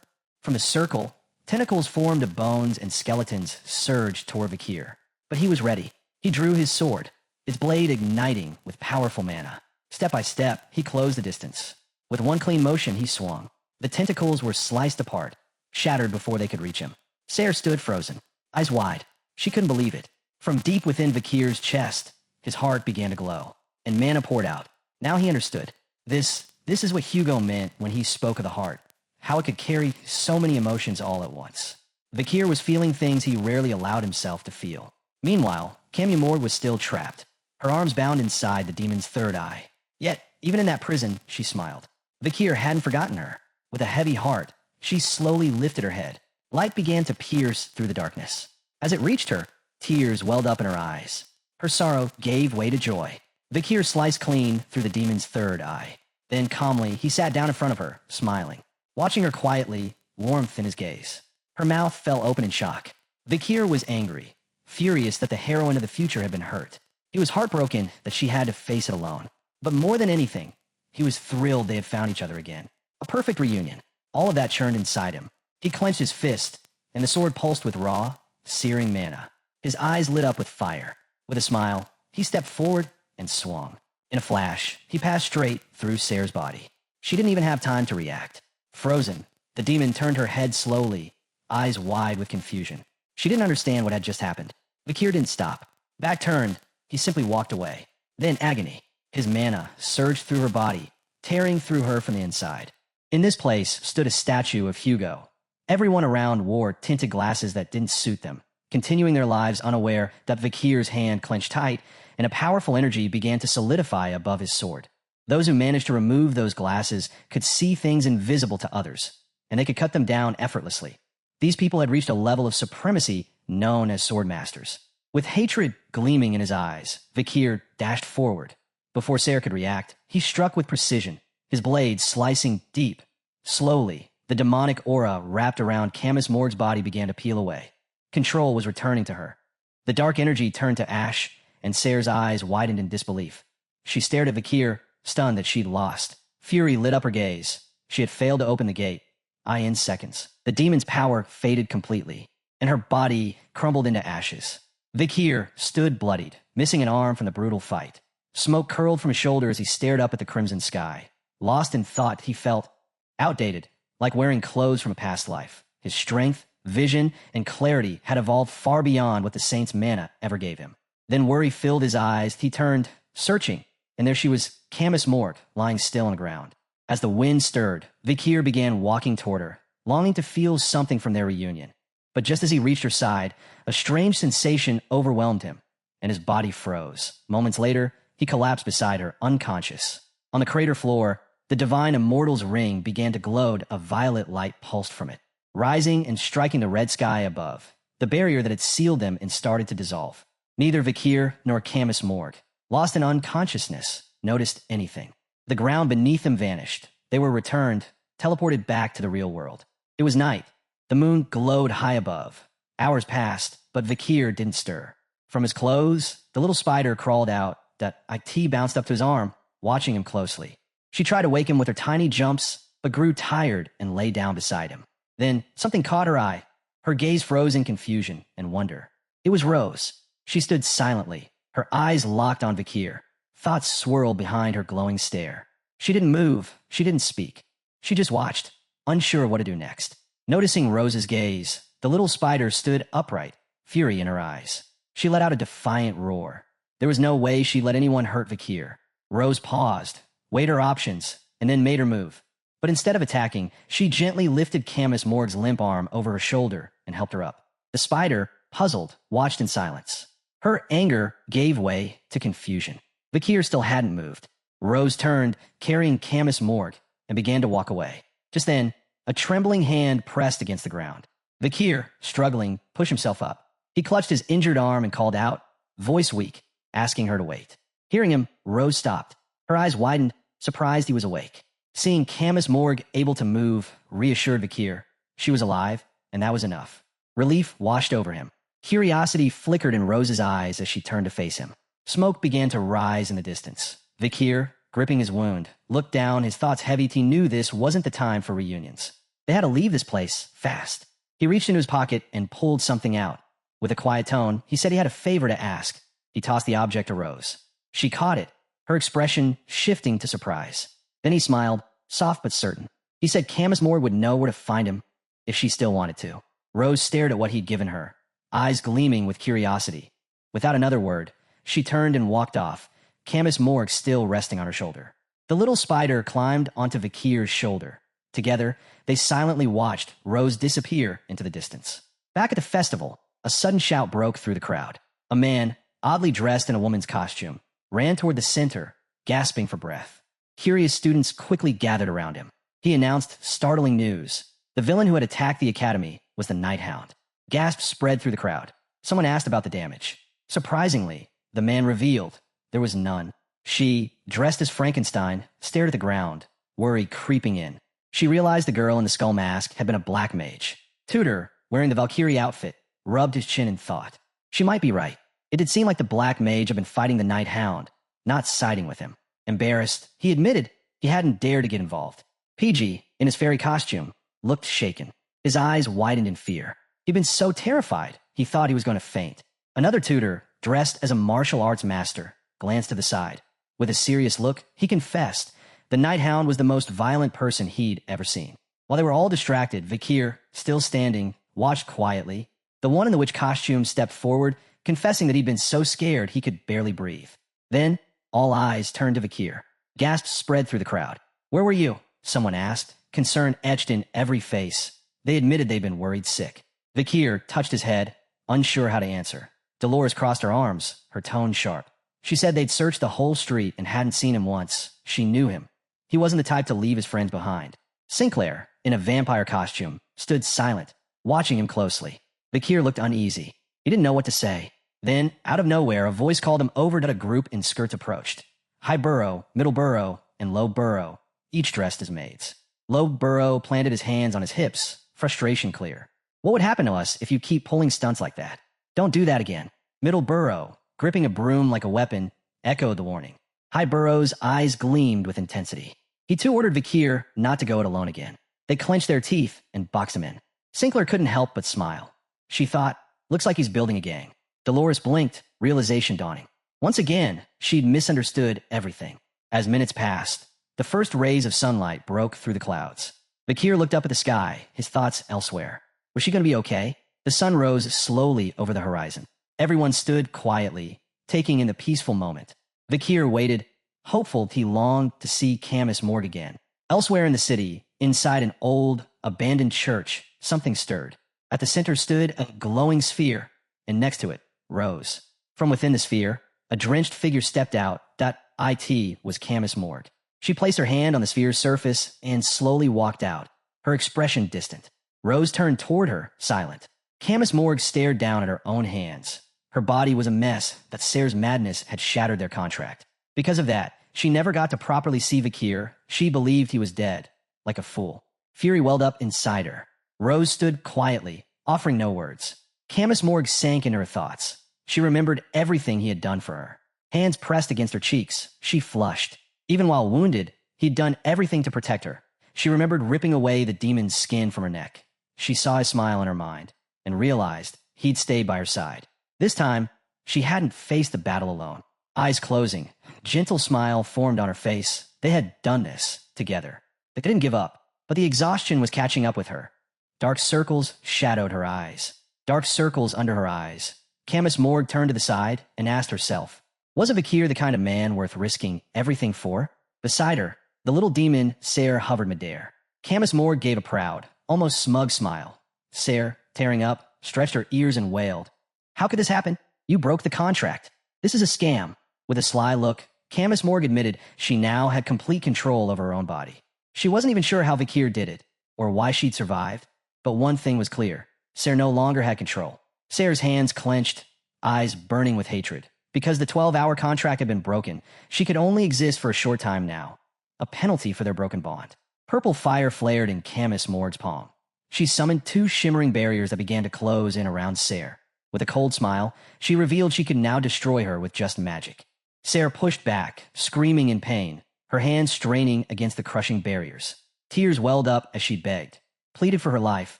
From the circle, tentacles formed of bones and skeletons surged toward Vakir. But he was ready. He drew his sword, its blade igniting with powerful mana. Step by step, he closed the distance. With one clean motion, he swung. The tentacles were sliced apart, shattered before they could reach him. Ser stood frozen, eyes wide. She couldn't believe it. From deep within Vakir's chest, his heart began to glow, and mana poured out. Now he understood. This is what Hugo meant when he spoke of the heart, how it could carry so many emotions all at once. Vakir was feeling things he rarely allowed himself to feel. Meanwhile, Camu Morg was still trapped, her arms bound inside the demon's third eye. Yet, even in that prison, she smiled. Vakir hadn't forgotten her. With a heavy heart, she slowly lifted her head. Light began to pierce through the darkness. As it reached her, tears welled up in her eyes. Her sorrow gave way to joy. Vakir sliced clean through the demon's third eye. Then calmly, he sat down in front of her, smiling, watching her quietly, warmth in his gaze. Her mouth fell open in shock. Vakir was angry, furious that the heroine of the future had been hurt. He was heartbroken that she had to face it alone. But more than anything, he was thrilled they had found each other again. A perfect reunion. All of that churned inside him. He clenched his fist, and the sword pulsed with raw, searing mana. His eyes lit up with fire. With a smile, he stepped forward and swung. In a flash, he passed straight through Ser's body. She didn't even have time to react. Frozen, the demon turned her head slowly, eyes wide with confusion. She didn't understand what had just happened. Vakir didn't stop. Back turned, he simply walked away. Then agony. His mana surged through her body, tearing through her from the inside. In this place stood a statue of Hugo. Everyone around wore tinted glasses that didn't suit them, continuing their lives unaware that Vakir's hand clenched tight and a powerful energy began to solidify above his sword. Those who managed to remove those glasses could see things invisible to others, and they could cut them down effortlessly. These people had reached a level of supremacy known as Swordmasters. With hatred gleaming in his eyes, Vakir dashed forward. Before Ser could react, he struck with precision, his blade slicing deep. Slowly, the demonic aura wrapped around Camus Morg's body began to peel away. Control was returning to her. The dark energy turned to ash, and Ser's eyes widened in disbelief. She stared at Vakir, stunned that she'd lost. Fury lit up her gaze. She had failed to open the gate. In seconds. The demon's power faded completely, and her body crumbled into ashes. Vakir stood bloodied, missing an arm from the brutal fight. Smoke curled from his shoulder as he stared up at the crimson sky. Lost in thought, he felt outdated, like wearing clothes from a past life. His strength, vision, and clarity had evolved far beyond what the saint's mana ever gave him. Then worry filled his eyes. He turned, searching, and there she was, Camus Morg, lying still on the ground. As the wind stirred, Vakir began walking toward her, longing to feel something from their reunion. But just as he reached her side, a strange sensation overwhelmed him, and his body froze. Moments later, he collapsed beside her, unconscious. On the crater floor, the divine immortal's ring began to glow. A violet light pulsed from it, rising and striking the red sky above. The barrier that had sealed them and started to dissolve. Neither Vakir nor Camus Morg, lost in unconsciousness, noticed anything. The ground beneath them vanished. They were returned, teleported back to the real world. It was night. The moon glowed high above. Hours passed, but Vakir didn't stir. From his clothes, the little spider crawled out. That IT bounced up to his arm, watching him closely. She tried to wake him with her tiny jumps, but grew tired and lay down beside him. Then something caught her eye. Her gaze froze in confusion and wonder. It was Rose. She stood silently, her eyes locked on Vakir. Thoughts swirled behind her glowing stare. She didn't move. She didn't speak. She just watched, unsure what to do next. Noticing Rose's gaze, the little spider stood upright, fury in her eyes. She let out a defiant roar. There was no way she'd let anyone hurt Vakir. Rose paused, weighed her options, and then made her move. But instead of attacking, she gently lifted Camus Morg's limp arm over her shoulder and helped her up. The spider, puzzled, watched in silence. Her anger gave way to confusion. Vakir still hadn't moved. Rose turned, carrying Camus Morg, and began to walk away. Just then, a trembling hand pressed against the ground. Vakir, struggling, pushed himself up. He clutched his injured arm and called out, voice weak, asking her to wait. Hearing him, Rose stopped. Her eyes widened, surprised he was awake. Seeing Camus Morg able to move reassured Vakir. She was alive, and that was enough. Relief washed over him. Curiosity flickered in Rose's eyes as she turned to face him. Smoke began to rise in the distance. Vakir, gripping his wound, looked down, his thoughts heavy. He knew this wasn't the time for reunions. They had to leave this place, fast. He reached into his pocket and pulled something out. With a quiet tone, he said he had a favor to ask. He tossed the object to Rose. She caught it, her expression shifting to surprise. Then he smiled, soft but certain. He said Camus Morg would know where to find him if she still wanted to. Rose stared at what he'd given her, eyes gleaming with curiosity. Without another word, she turned and walked off, Camus Morg still resting on her shoulder. The little spider climbed onto Vakir's shoulder. Together, they silently watched Rose disappear into the distance. Back at the festival, a sudden shout broke through the crowd. A man, oddly dressed in a woman's costume, ran toward the center, gasping for breath. Curious students quickly gathered around him. He announced startling news. The villain who had attacked the academy was the Hound. Gasps spread through the crowd. Someone asked about the damage. Surprisingly, the man revealed there was none. She, dressed as Frankenstein, stared at the ground, worry creeping in. She realized the girl in the skull mask had been a black mage. Tudor, wearing the Valkyrie outfit, rubbed his chin in thought. She might be right. It did seem like the black mage had been fighting the Hound, not siding with him. Embarrassed, he admitted he hadn't dared to get involved. PG, in his fairy costume, looked shaken. His eyes widened in fear. He'd been so terrified, he thought he was going to faint. Another tutor, dressed as a martial arts master, glanced to the side. With a serious look, he confessed the Hound was the most violent person he'd ever seen. While they were all distracted, Vakir, still standing, watched quietly. The one in the witch costume stepped forward, confessing that he'd been so scared he could barely breathe. Then, all eyes turned to Vakir. Gasps spread through the crowd. "Where were you?" someone asked. concern etched in every face. They admitted they'd been worried sick. Vakir touched his head, unsure how to answer. Dolores crossed her arms, her tone sharp. She said they'd searched the whole street and hadn't seen him once. She knew him. He wasn't the type to leave his friends behind. Sinclair, in a vampire costume, stood silent, watching him closely. Vakir looked uneasy. He didn't know what to say. Then, out of nowhere, a voice called him over to a group in skirts approached. High Burrow, Middle Burrow, and Low Burrow, each dressed as maids. Low Burrow planted his hands on his hips, frustration clear. What would happen to us if you keep pulling stunts like that? Don't do that again. Middle Burrow, gripping a broom like a weapon, echoed the warning. High Burrow's eyes gleamed with intensity. He too ordered Vakir not to go it alone again. They clenched their teeth and boxed him in. Sinclair couldn't help but smile. She thought, looks like he's building a gang. Dolores blinked, realization dawning. Once again, she'd misunderstood everything. As minutes passed, the first rays of sunlight broke through the clouds. Vakir looked up at the sky, his thoughts elsewhere. Was she going to be okay? The sun rose slowly over the horizon. Everyone stood quietly, taking in the peaceful moment. Vakir waited, hopeful he longed to see Camus Morg again. Elsewhere in the city, inside an old, abandoned church, something stirred. At the center stood a glowing sphere, and next to it, Rose. From within the sphere, a drenched figure stepped out. That IT was Camus Morg. She placed her hand on the sphere's surface and slowly walked out, her expression distant. Rose turned toward her, silent. Camus Morg stared down at her own hands. Her body was a mess that Sayre's madness had shattered their contract. Because of that, she never got to properly see Vakir. She believed he was dead, like a fool. Fury welled up inside her. Rose stood quietly, offering no words. Camus Morg sank into her thoughts. She remembered everything he had done for her. Hands pressed against her cheeks, she flushed. Even while wounded, he'd done everything to protect her. She remembered ripping away the demon's skin from her neck. She saw his smile in her mind and realized he'd stayed by her side. This time, she hadn't faced the battle alone. Eyes closing, gentle smile formed on her face. They had done this together. They didn't give up, but the exhaustion was catching up with her. Dark circles shadowed her eyes. Dark circles under her eyes. Camus Morg turned to the side and asked herself, was Vakir the kind of man worth risking everything for? Beside her, the little demon, Sayre, hovered midair. Camus Morg gave a proud, almost smug smile. Sayre, tearing up, stretched her ears and wailed. How could this happen? You broke the contract. This is a scam. With a sly look, Camus Morg admitted she now had complete control over her own body. She wasn't even sure how Vakir did it, or why she'd survived, but one thing was clear. Sayre no longer had control. Sayre's hands clenched, eyes burning with hatred. Because the 12-hour contract had been broken, she could only exist for a short time now. A penalty for their broken bond. Purple fire flared in Camus Morg's palm. She summoned two shimmering barriers that began to close in around Sayre. With a cold smile, she revealed she could now destroy her with just magic. Sayre pushed back, screaming in pain, her hands straining against the crushing barriers. Tears welled up as she begged, pleaded for her life,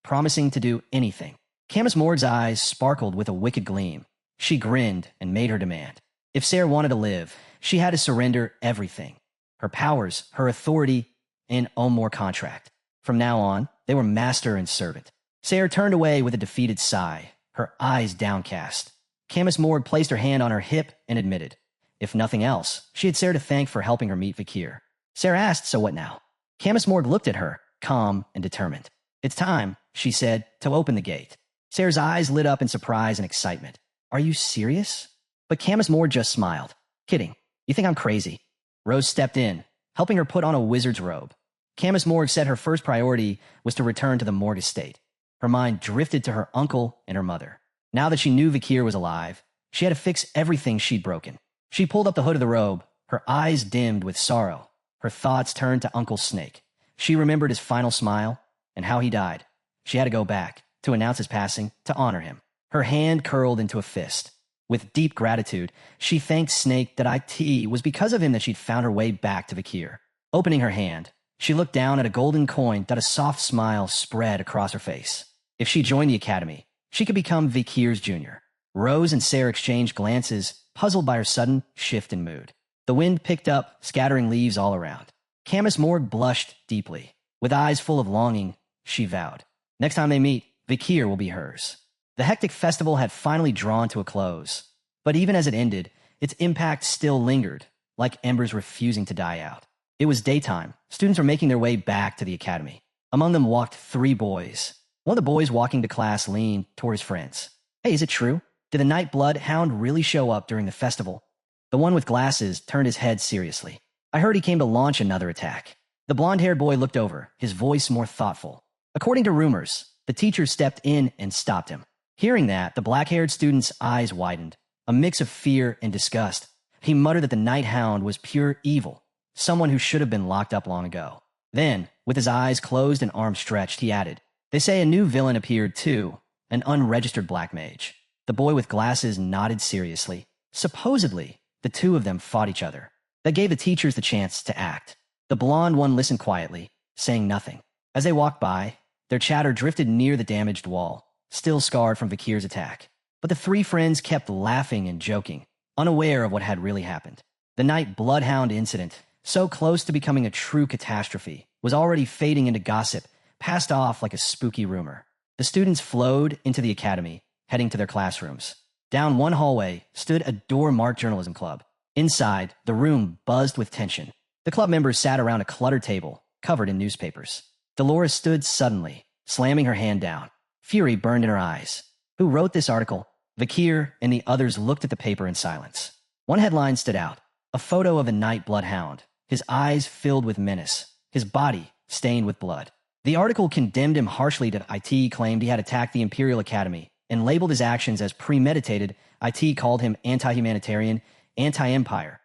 promising to do anything. Camus Morg's eyes sparkled with a wicked gleam. She grinned and made her demand. If Sayre wanted to live, she had to surrender everything. Her powers, her authority, and own more contract. From now on, they were master and servant. Sayre turned away with a defeated sigh, her eyes downcast. Camus Morg placed her hand on her hip and admitted. If nothing else, she had Sayre to thank for helping her meet Vakir. Sayre asked, so what now? Camus Morg looked at her, calm and determined. It's time, she said, to open the gate. Sayre's eyes lit up in surprise and excitement. Are you serious? But Camus Morg just smiled. Kidding. You think I'm crazy? Rose stepped in, helping her put on a wizard's robe. Camus Morg said her first priority was to return to the Morg estate. Her mind drifted to her uncle and her mother. Now that she knew Vakir was alive, she had to fix everything she'd broken. She pulled up the hood of the robe, her eyes dimmed with sorrow. Her thoughts turned to Uncle Snake. She remembered his final smile and how he died. She had to go back to announce his passing, to honor him. Her hand curled into a fist. With deep gratitude, she thanked Snake that it was because of him that she'd found her way back to Vakir. Opening her hand, she looked down at a golden coin that a soft smile spread across her face. If she joined the academy, she could become Vakir's junior. Rose and Sayre exchanged glances, puzzled by her sudden shift in mood. The wind picked up, scattering leaves all around. Camus Morg blushed deeply. With eyes full of longing, she vowed. Next time they meet, Vakir will be hers. The hectic festival had finally drawn to a close. But even as it ended, its impact still lingered, like embers refusing to die out. It was daytime. Students were making their way back to the academy. Among them walked 3 boys. One of the boys walking to class leaned toward his friends. Hey, is it true? Did the Nightblood Hound really show up during the festival? The one with glasses turned his head seriously. I heard he came to launch another attack. The blonde-haired boy looked over, his voice more thoughtful. According to rumors, the teacher stepped in and stopped him. Hearing that, the black-haired student's eyes widened, a mix of fear and disgust. He muttered that the Night Hound was pure evil, someone who should have been locked up long ago. Then, with his eyes closed and arms stretched, he added, They say a new villain appeared too, an unregistered black mage. The boy with glasses nodded seriously. Supposedly, the two of them fought each other. That gave the teachers the chance to act. The blonde one listened quietly, saying nothing. As they walked by, their chatter drifted near the damaged wall, still scarred from Vakir's attack. But the 3 friends kept laughing and joking, unaware of what had really happened. The Night Bloodhound incident, so close to becoming a true catastrophe, was already fading into gossip, passed off like a spooky rumor. The students flowed into the academy, heading to their classrooms. Down one hallway stood a door-marked journalism club. Inside, the room buzzed with tension. The club members sat around a cluttered table, covered in newspapers. Dolores stood suddenly, slamming her hand down. Fury burned in her eyes. Who wrote this article? Vakir and the others looked at the paper in silence. One headline stood out, a photo of a Night Bloodhound, his eyes filled with menace, his body stained with blood. The article condemned him harshly to IT, claimed he had attacked the Imperial Academy, and labeled his actions as premeditated. IT called him anti-humanitarian, anti-empire,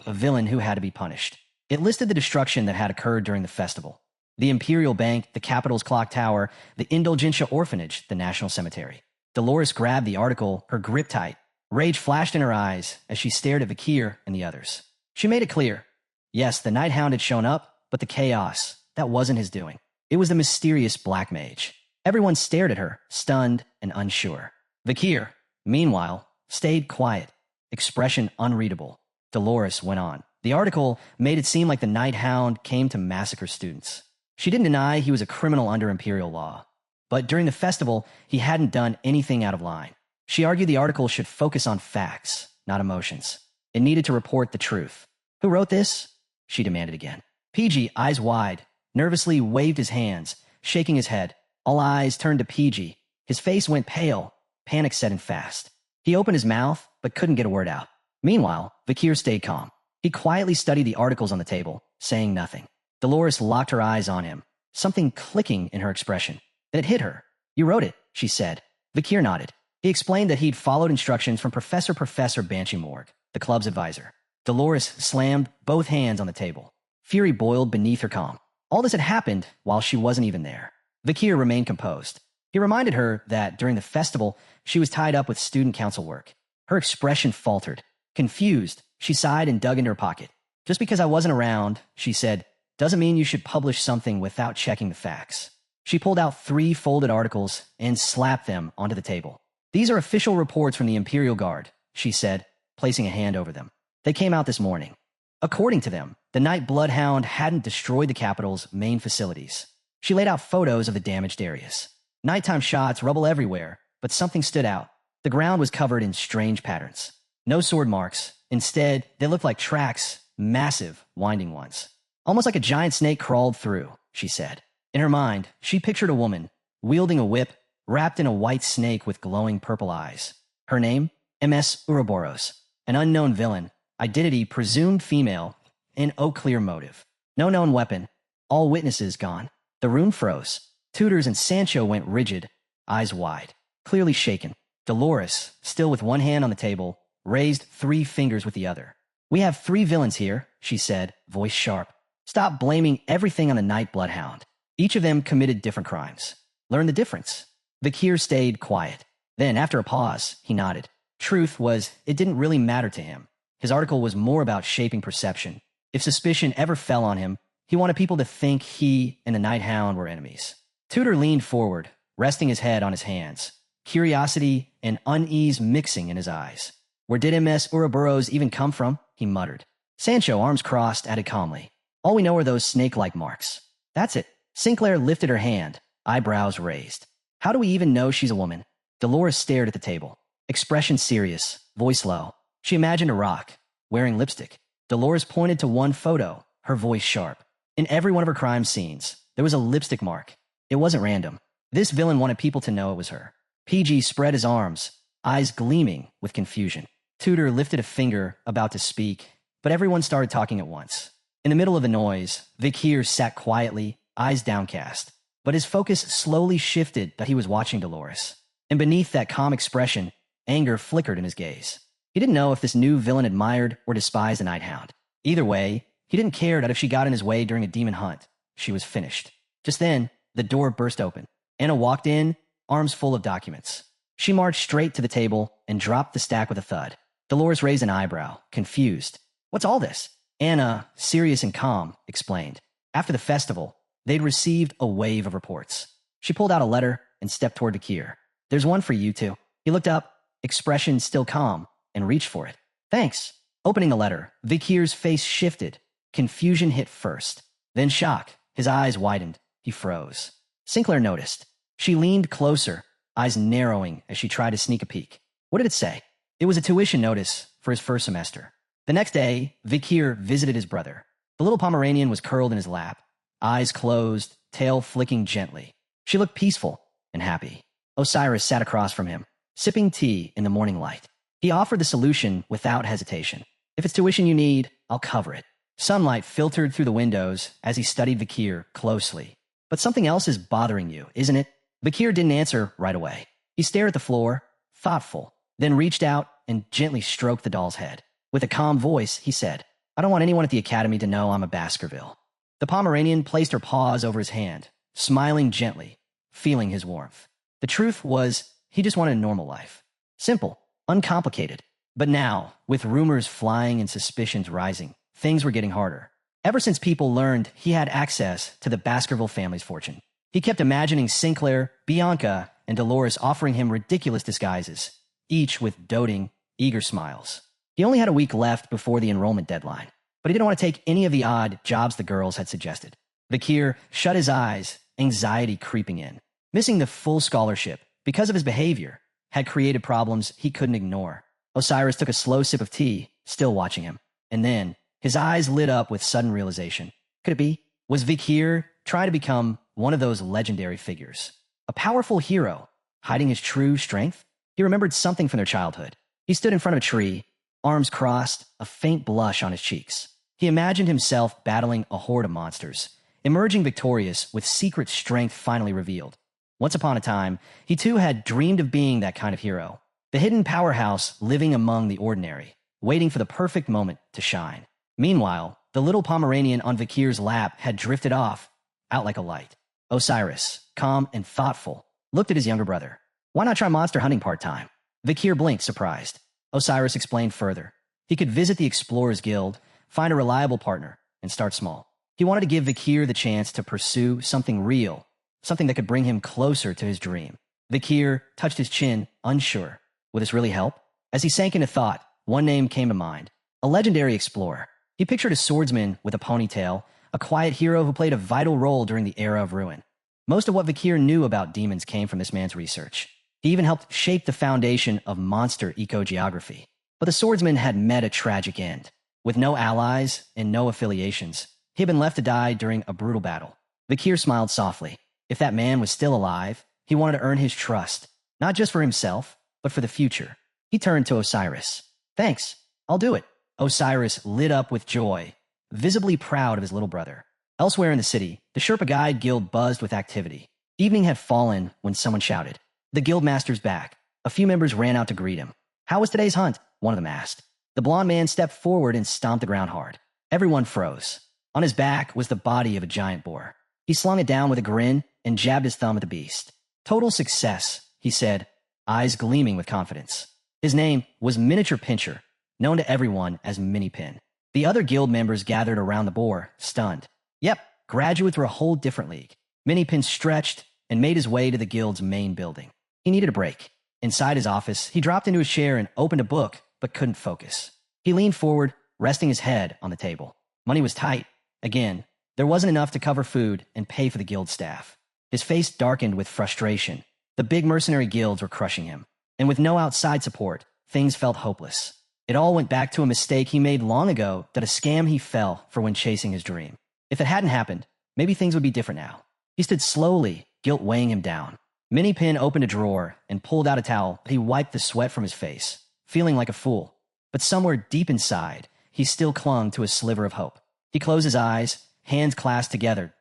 a villain who had to be punished. It listed the destruction that had occurred during the festival. The Imperial Bank, the Capitol's Clock Tower, the Indulgentia Orphanage, the National Cemetery. Dolores grabbed the article, her grip tight. Rage flashed in her eyes as she stared at Vakir and the others. She made it clear. Yes, the Night Hound had shown up, but the chaos, that wasn't his doing. It was the mysterious Black Mage. Everyone stared at her, stunned and unsure. Vakir, meanwhile, stayed quiet, expression unreadable. Dolores went on. The article made it seem like the Night Hound came to massacre students. She didn't deny he was a criminal under Imperial law. But during the festival, he hadn't done anything out of line. She argued the article should focus on facts, not emotions. It needed to report the truth. Who wrote this? She demanded again. PG, eyes wide, nervously waved his hands, shaking his head. All eyes turned to PG. His face went pale, panic setting fast. He opened his mouth, but couldn't get a word out. Meanwhile, Vakir stayed calm. He quietly studied the articles on the table, saying nothing. Dolores locked her eyes on him, something clicking in her expression. Then it hit her. You wrote it, she said. Vakir nodded. He explained that he'd followed instructions from Professor Banshee Morg, the club's advisor. Dolores slammed both hands on the table. Fury boiled beneath her calm. All this had happened while she wasn't even there. Vakir remained composed. He reminded her that during the festival, she was tied up with student council work. Her expression faltered. Confused, she sighed and dug into her pocket. Just because I wasn't around, she said, doesn't mean you should publish something without checking the facts. She pulled out 3 folded articles and slapped them onto the table. These are official reports from the Imperial Guard, she said, placing a hand over them. They came out this morning. According to them, the Night Bloodhound hadn't destroyed the capital's main facilities. She laid out photos of the damaged areas. Nighttime shots, rubble everywhere, but something stood out. The ground was covered in strange patterns. No sword marks. Instead, they looked like tracks, massive, winding ones. Almost like a giant snake crawled through, she said. In her mind, she pictured a woman, wielding a whip, wrapped in a white snake with glowing purple eyes. Her name? MS Ouroboros. An unknown villain. Identity presumed female. An clear motive. No known weapon. All witnesses gone. The room froze. Tutors and Sancho went rigid, eyes wide, clearly shaken. Dolores, still with one hand on the table, raised 3 fingers with the other. We have 3 villains here, she said, voice sharp. Stop blaming everything on the Night Bloodhound. Each of them committed different crimes. Learn the difference. Vakir stayed quiet. Then, after a pause, he nodded. Truth was, it didn't really matter to him. His article was more about shaping perception. If suspicion ever fell on him, he wanted people to think he and the Night Hound were enemies. Tutor leaned forward, resting his head on his hands, curiosity and unease mixing in his eyes. Where did MS Ouroboros even come from? He muttered. Sancho, arms crossed, added calmly. All we know are those snake-like marks. That's it. Sinclair lifted her hand, eyebrows raised. How do we even know she's a woman? Dolores stared at the table, expression serious, voice low. She imagined a rock, wearing lipstick. Dolores pointed to one photo, her voice sharp. In every one of her crime scenes, there was a lipstick mark. It wasn't random. This villain wanted people to know it was her. PG spread his arms, eyes gleaming with confusion. Tudor lifted a finger, about to speak, but everyone started talking at once. In the middle of the noise, Vakir sat quietly, eyes downcast. But his focus slowly shifted that he was watching Dolores. And beneath that calm expression, anger flickered in his gaze. He didn't know if this new villain admired or despised the Night Hound. Either way, he didn't care that if she got in his way during a demon hunt, she was finished. Just then, the door burst open. Anna walked in, arms full of documents. She marched straight to the table and dropped the stack with a thud. Dolores raised an eyebrow, confused. "What's all this?" Anna, serious and calm, explained. After the festival, they'd received a wave of reports. She pulled out a letter and stepped toward Vakir. "There's one for you two." He looked up, expression still calm, and reached for it. "Thanks." Opening the letter, Vakir's face shifted. Confusion hit first, then shock. His eyes widened. He froze. Sinclair noticed. She leaned closer, eyes narrowing as she tried to sneak a peek. What did it say? It was a tuition notice for his first semester. The next day, Vakir visited his brother. The little Pomeranian was curled in his lap, eyes closed, tail flicking gently. She looked peaceful and happy. Osiris sat across from him, sipping tea in the morning light. He offered the solution without hesitation. "If it's tuition you need, I'll cover it." Sunlight filtered through the windows as he studied Vakir closely. "But something else is bothering you, isn't it?" Vakir didn't answer right away. He stared at the floor, thoughtful, then reached out and gently stroked the doll's head. With a calm voice, he said, "I don't want anyone at the academy to know I'm a Baskerville." The Pomeranian placed her paws over his hand, smiling gently, feeling his warmth. The truth was, he just wanted a normal life. Simple, uncomplicated. But now, with rumors flying and suspicions rising, things were getting harder. Ever since people learned he had access to the Baskerville family's fortune, he kept imagining Sinclair, Bianca, and Dolores offering him ridiculous disguises, each with doting, eager smiles. He only had a week left before the enrollment deadline, but he didn't want to take any of the odd jobs the girls had suggested. Vakir shut his eyes, anxiety creeping in. Missing the full scholarship, because of his behavior, had created problems he couldn't ignore. Osiris took a slow sip of tea, still watching him. And then, his eyes lit up with sudden realization. Could it be? Was Vakir trying to become one of those legendary figures? A powerful hero, hiding his true strength? He remembered something from their childhood. He stood in front of a tree, arms crossed, a faint blush on his cheeks. He imagined himself battling a horde of monsters, emerging victorious with secret strength finally revealed. Once upon a time, he too had dreamed of being that kind of hero, the hidden powerhouse living among the ordinary, waiting for the perfect moment to shine. Meanwhile, the little Pomeranian on Vakir's lap had drifted off, out like a light. Osiris, calm and thoughtful, looked at his younger brother. "Why not try monster hunting part-time?" Vakir blinked, surprised. Osiris explained further. He could visit the Explorers Guild, find a reliable partner, and start small. He wanted to give Vakir the chance to pursue something real, something that could bring him closer to his dream. Vakir touched his chin, unsure. Would this really help? As he sank into thought, one name came to mind. A legendary explorer. He pictured a swordsman with a ponytail, a quiet hero who played a vital role during the era of ruin. Most of what Vakir knew about demons came from this man's research. He even helped shape the foundation of monster ecogeography. But the swordsman had met a tragic end. With no allies and no affiliations, he had been left to die during a brutal battle. Vakir smiled softly. If that man was still alive, he wanted to earn his trust, not just for himself, but for the future. He turned to Osiris. "Thanks, I'll do it." Osiris lit up with joy, visibly proud of his little brother. Elsewhere in the city, the Sherpa Guide Guild buzzed with activity. Evening had fallen when someone shouted, "The Guildmaster's back." A few members ran out to greet him. "How was today's hunt?" one of them asked. The blond man stepped forward and stomped the ground hard. Everyone froze. On his back was the body of a giant boar. He slung it down with a grin and jabbed his thumb at the beast. "Total success," he said, eyes gleaming with confidence. His name was Miniature Pincher, known to everyone as Mini Pin. The other guild members gathered around the boar, stunned. Yep, graduate through a whole different league. Mini Pin stretched and made his way to the guild's main building. He needed a break. Inside his office, he dropped into a chair and opened a book, but couldn't focus. He leaned forward, resting his head on the table. Money was tight. Again, there wasn't enough to cover food and pay for the guild staff. His face darkened with frustration. The big mercenary guilds were crushing him. And with no outside support, things felt hopeless. It all went back to a mistake he made long ago, that a scam he fell for when chasing his dream. If it hadn't happened, maybe things would be different now. He stood slowly, guilt weighing him down. Minnie-Pin opened a drawer and pulled out a towel. He wiped the sweat from his face, feeling like a fool. But somewhere deep inside, he still clung to a sliver of hope. He closed his eyes, hands clasped together.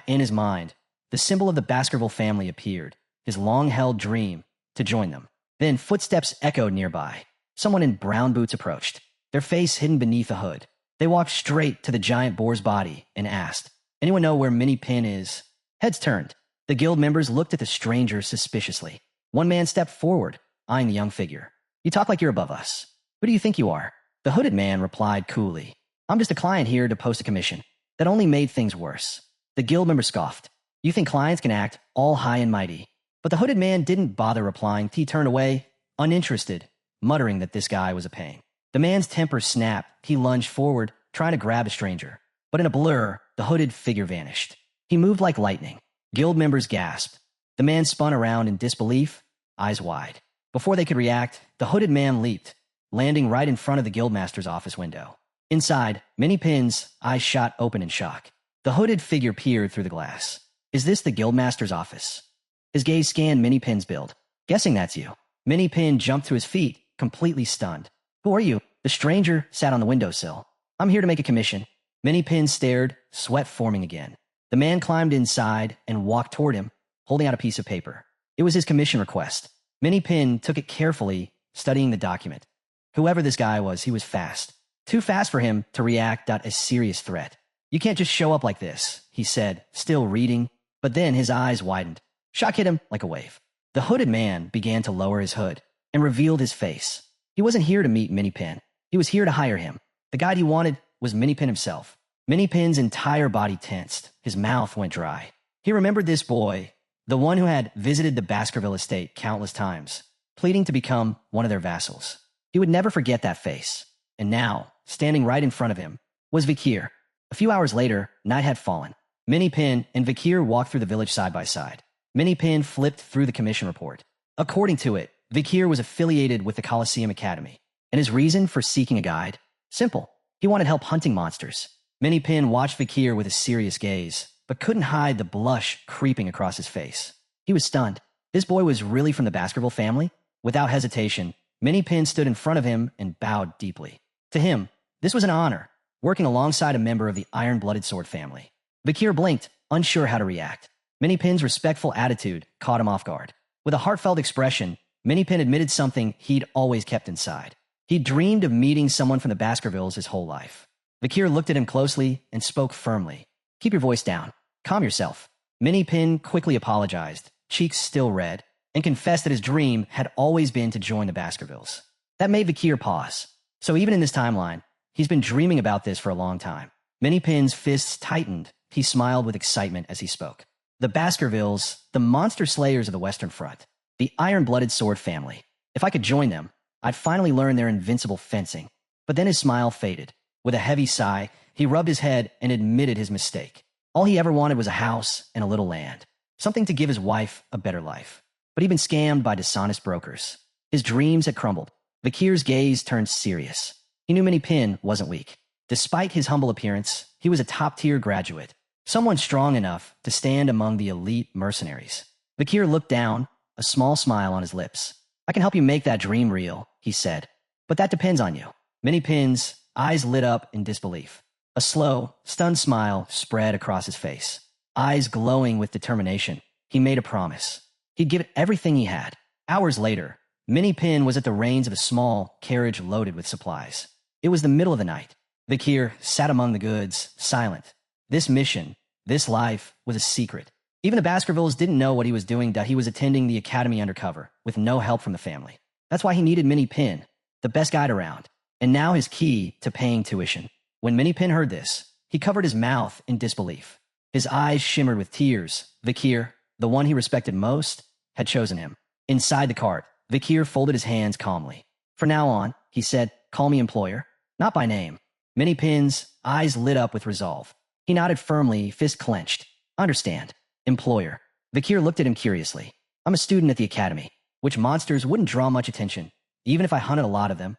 In his mind, the symbol of the Baskerville family appeared, his long-held dream to join them. Then footsteps echoed nearby. Someone in brown boots approached, their face hidden beneath a hood. They walked straight to the giant boar's body and asked, "Anyone know where Minnie-Pin is?" Heads turned. The guild members looked at the stranger suspiciously. One man stepped forward, eyeing the young figure. "You talk like you're above us. Who do you think you are?" The hooded man replied coolly, "I'm just a client here to post a commission." That only made things worse. The guild member scoffed. "You think clients can act all high and mighty?" But the hooded man didn't bother replying. He turned away, uninterested, muttering that this guy was a pain. The man's temper snapped. He lunged forward, trying to grab a stranger. But in a blur, the hooded figure vanished. He moved like lightning. Guild members gasped. The man spun around in disbelief, eyes wide. Before they could react, the hooded man leaped, landing right in front of the guildmaster's office window. Inside, Minnie-Pin's eyes shot open in shock. The hooded figure peered through the glass. "Is this the guildmaster's office?" His gaze scanned Minnie-Pin's build. "Guessing that's you." Minnie-Pin jumped to his feet, completely stunned. "Who are you?" The stranger sat on the windowsill. "I'm here to make a commission." Minnie-Pin stared, sweat forming again. The man climbed inside and walked toward him, holding out a piece of paper. It was his commission request. Minnie-Pin took it carefully, studying the document. Whoever this guy was, he was fast. Too fast for him to react a serious threat. "You can't just show up like this," he said, still reading, but then his eyes widened. Shock hit him like a wave. The hooded man began to lower his hood and revealed his face. He wasn't here to meet Minnie-Pin. He was here to hire him. The guide he wanted was Minnie-Pin himself. Minnie-Pin's entire body tensed. His mouth went dry. He remembered this boy, the one who had visited the Baskerville estate countless times, pleading to become one of their vassals. He would never forget that face. And now, standing right in front of him, was Vakir. A few hours later, night had fallen. Minnie-Pin and Vakir walked through the village side by side. Minnie-Pin flipped through the commission report. According to it, Vakir was affiliated with the Colossio Academy, and his reason for seeking a guide? Simple. He wanted help hunting monsters. Minnie-Pin watched Vakir with a serious gaze, but couldn't hide the blush creeping across his face. He was stunned. This boy was really from the Baskerville family? Without hesitation, Minnie-Pin stood in front of him and bowed deeply. To him, this was an honor, working alongside a member of the iron-blooded sword family. Vakir blinked, unsure how to react. Minnie-Pin's respectful attitude caught him off guard. With a heartfelt expression, Minnie-Pin admitted something he'd always kept inside. He'd dreamed of meeting someone from the Baskervilles his whole life. Vakir looked at him closely and spoke firmly. "Keep your voice down. Calm yourself." Minnie-Pin quickly apologized, cheeks still red, and confessed that his dream had always been to join the Baskervilles. That made Vakir pause. So even in this timeline, he's been dreaming about this for a long time. Minnie-Pin's fists tightened. He smiled with excitement as he spoke. The Baskervilles, the monster slayers of the Western Front, the iron-blooded sword family. If I could join them, I'd finally learn their invincible fencing. But then his smile faded. With a heavy sigh, he rubbed his head and admitted his mistake. All he ever wanted was a house and a little land, something to give his wife a better life. But he'd been scammed by dishonest brokers. His dreams had crumbled. Vakir's gaze turned serious. He knew Minnie-Pin wasn't weak. Despite his humble appearance, he was a top-tier graduate. Someone strong enough to stand among the elite mercenaries. Vakir looked down, a small smile on his lips. "I can help you make that dream real," he said. "But that depends on you." Minnie-Pin's eyes lit up in disbelief. A slow, stunned smile spread across his face. Eyes glowing with determination, he made a promise. He'd give it everything he had. Hours later, Minnie-Pin was at the reins of a small carriage loaded with supplies. It was the middle of the night. Vakir sat among the goods, silent. This mission, this life, was a secret. Even the Baskervilles didn't know what he was doing, that he was attending the academy undercover, with no help from the family. That's why he needed Minnie-Pin, the best guide around, and now his key to paying tuition. When Minnie-Pin heard this, he covered his mouth in disbelief. His eyes shimmered with tears. Vakir, the one he respected most, had chosen him. Inside the cart, Vakir folded his hands calmly. "From now on," he said, "call me employer, not by name." Minnie-Pin's eyes lit up with resolve. He nodded firmly, fist clenched. "Understand. Employer." Vakir looked at him curiously. "I'm a student at the academy, which monsters wouldn't draw much attention, even if I hunted a lot of them."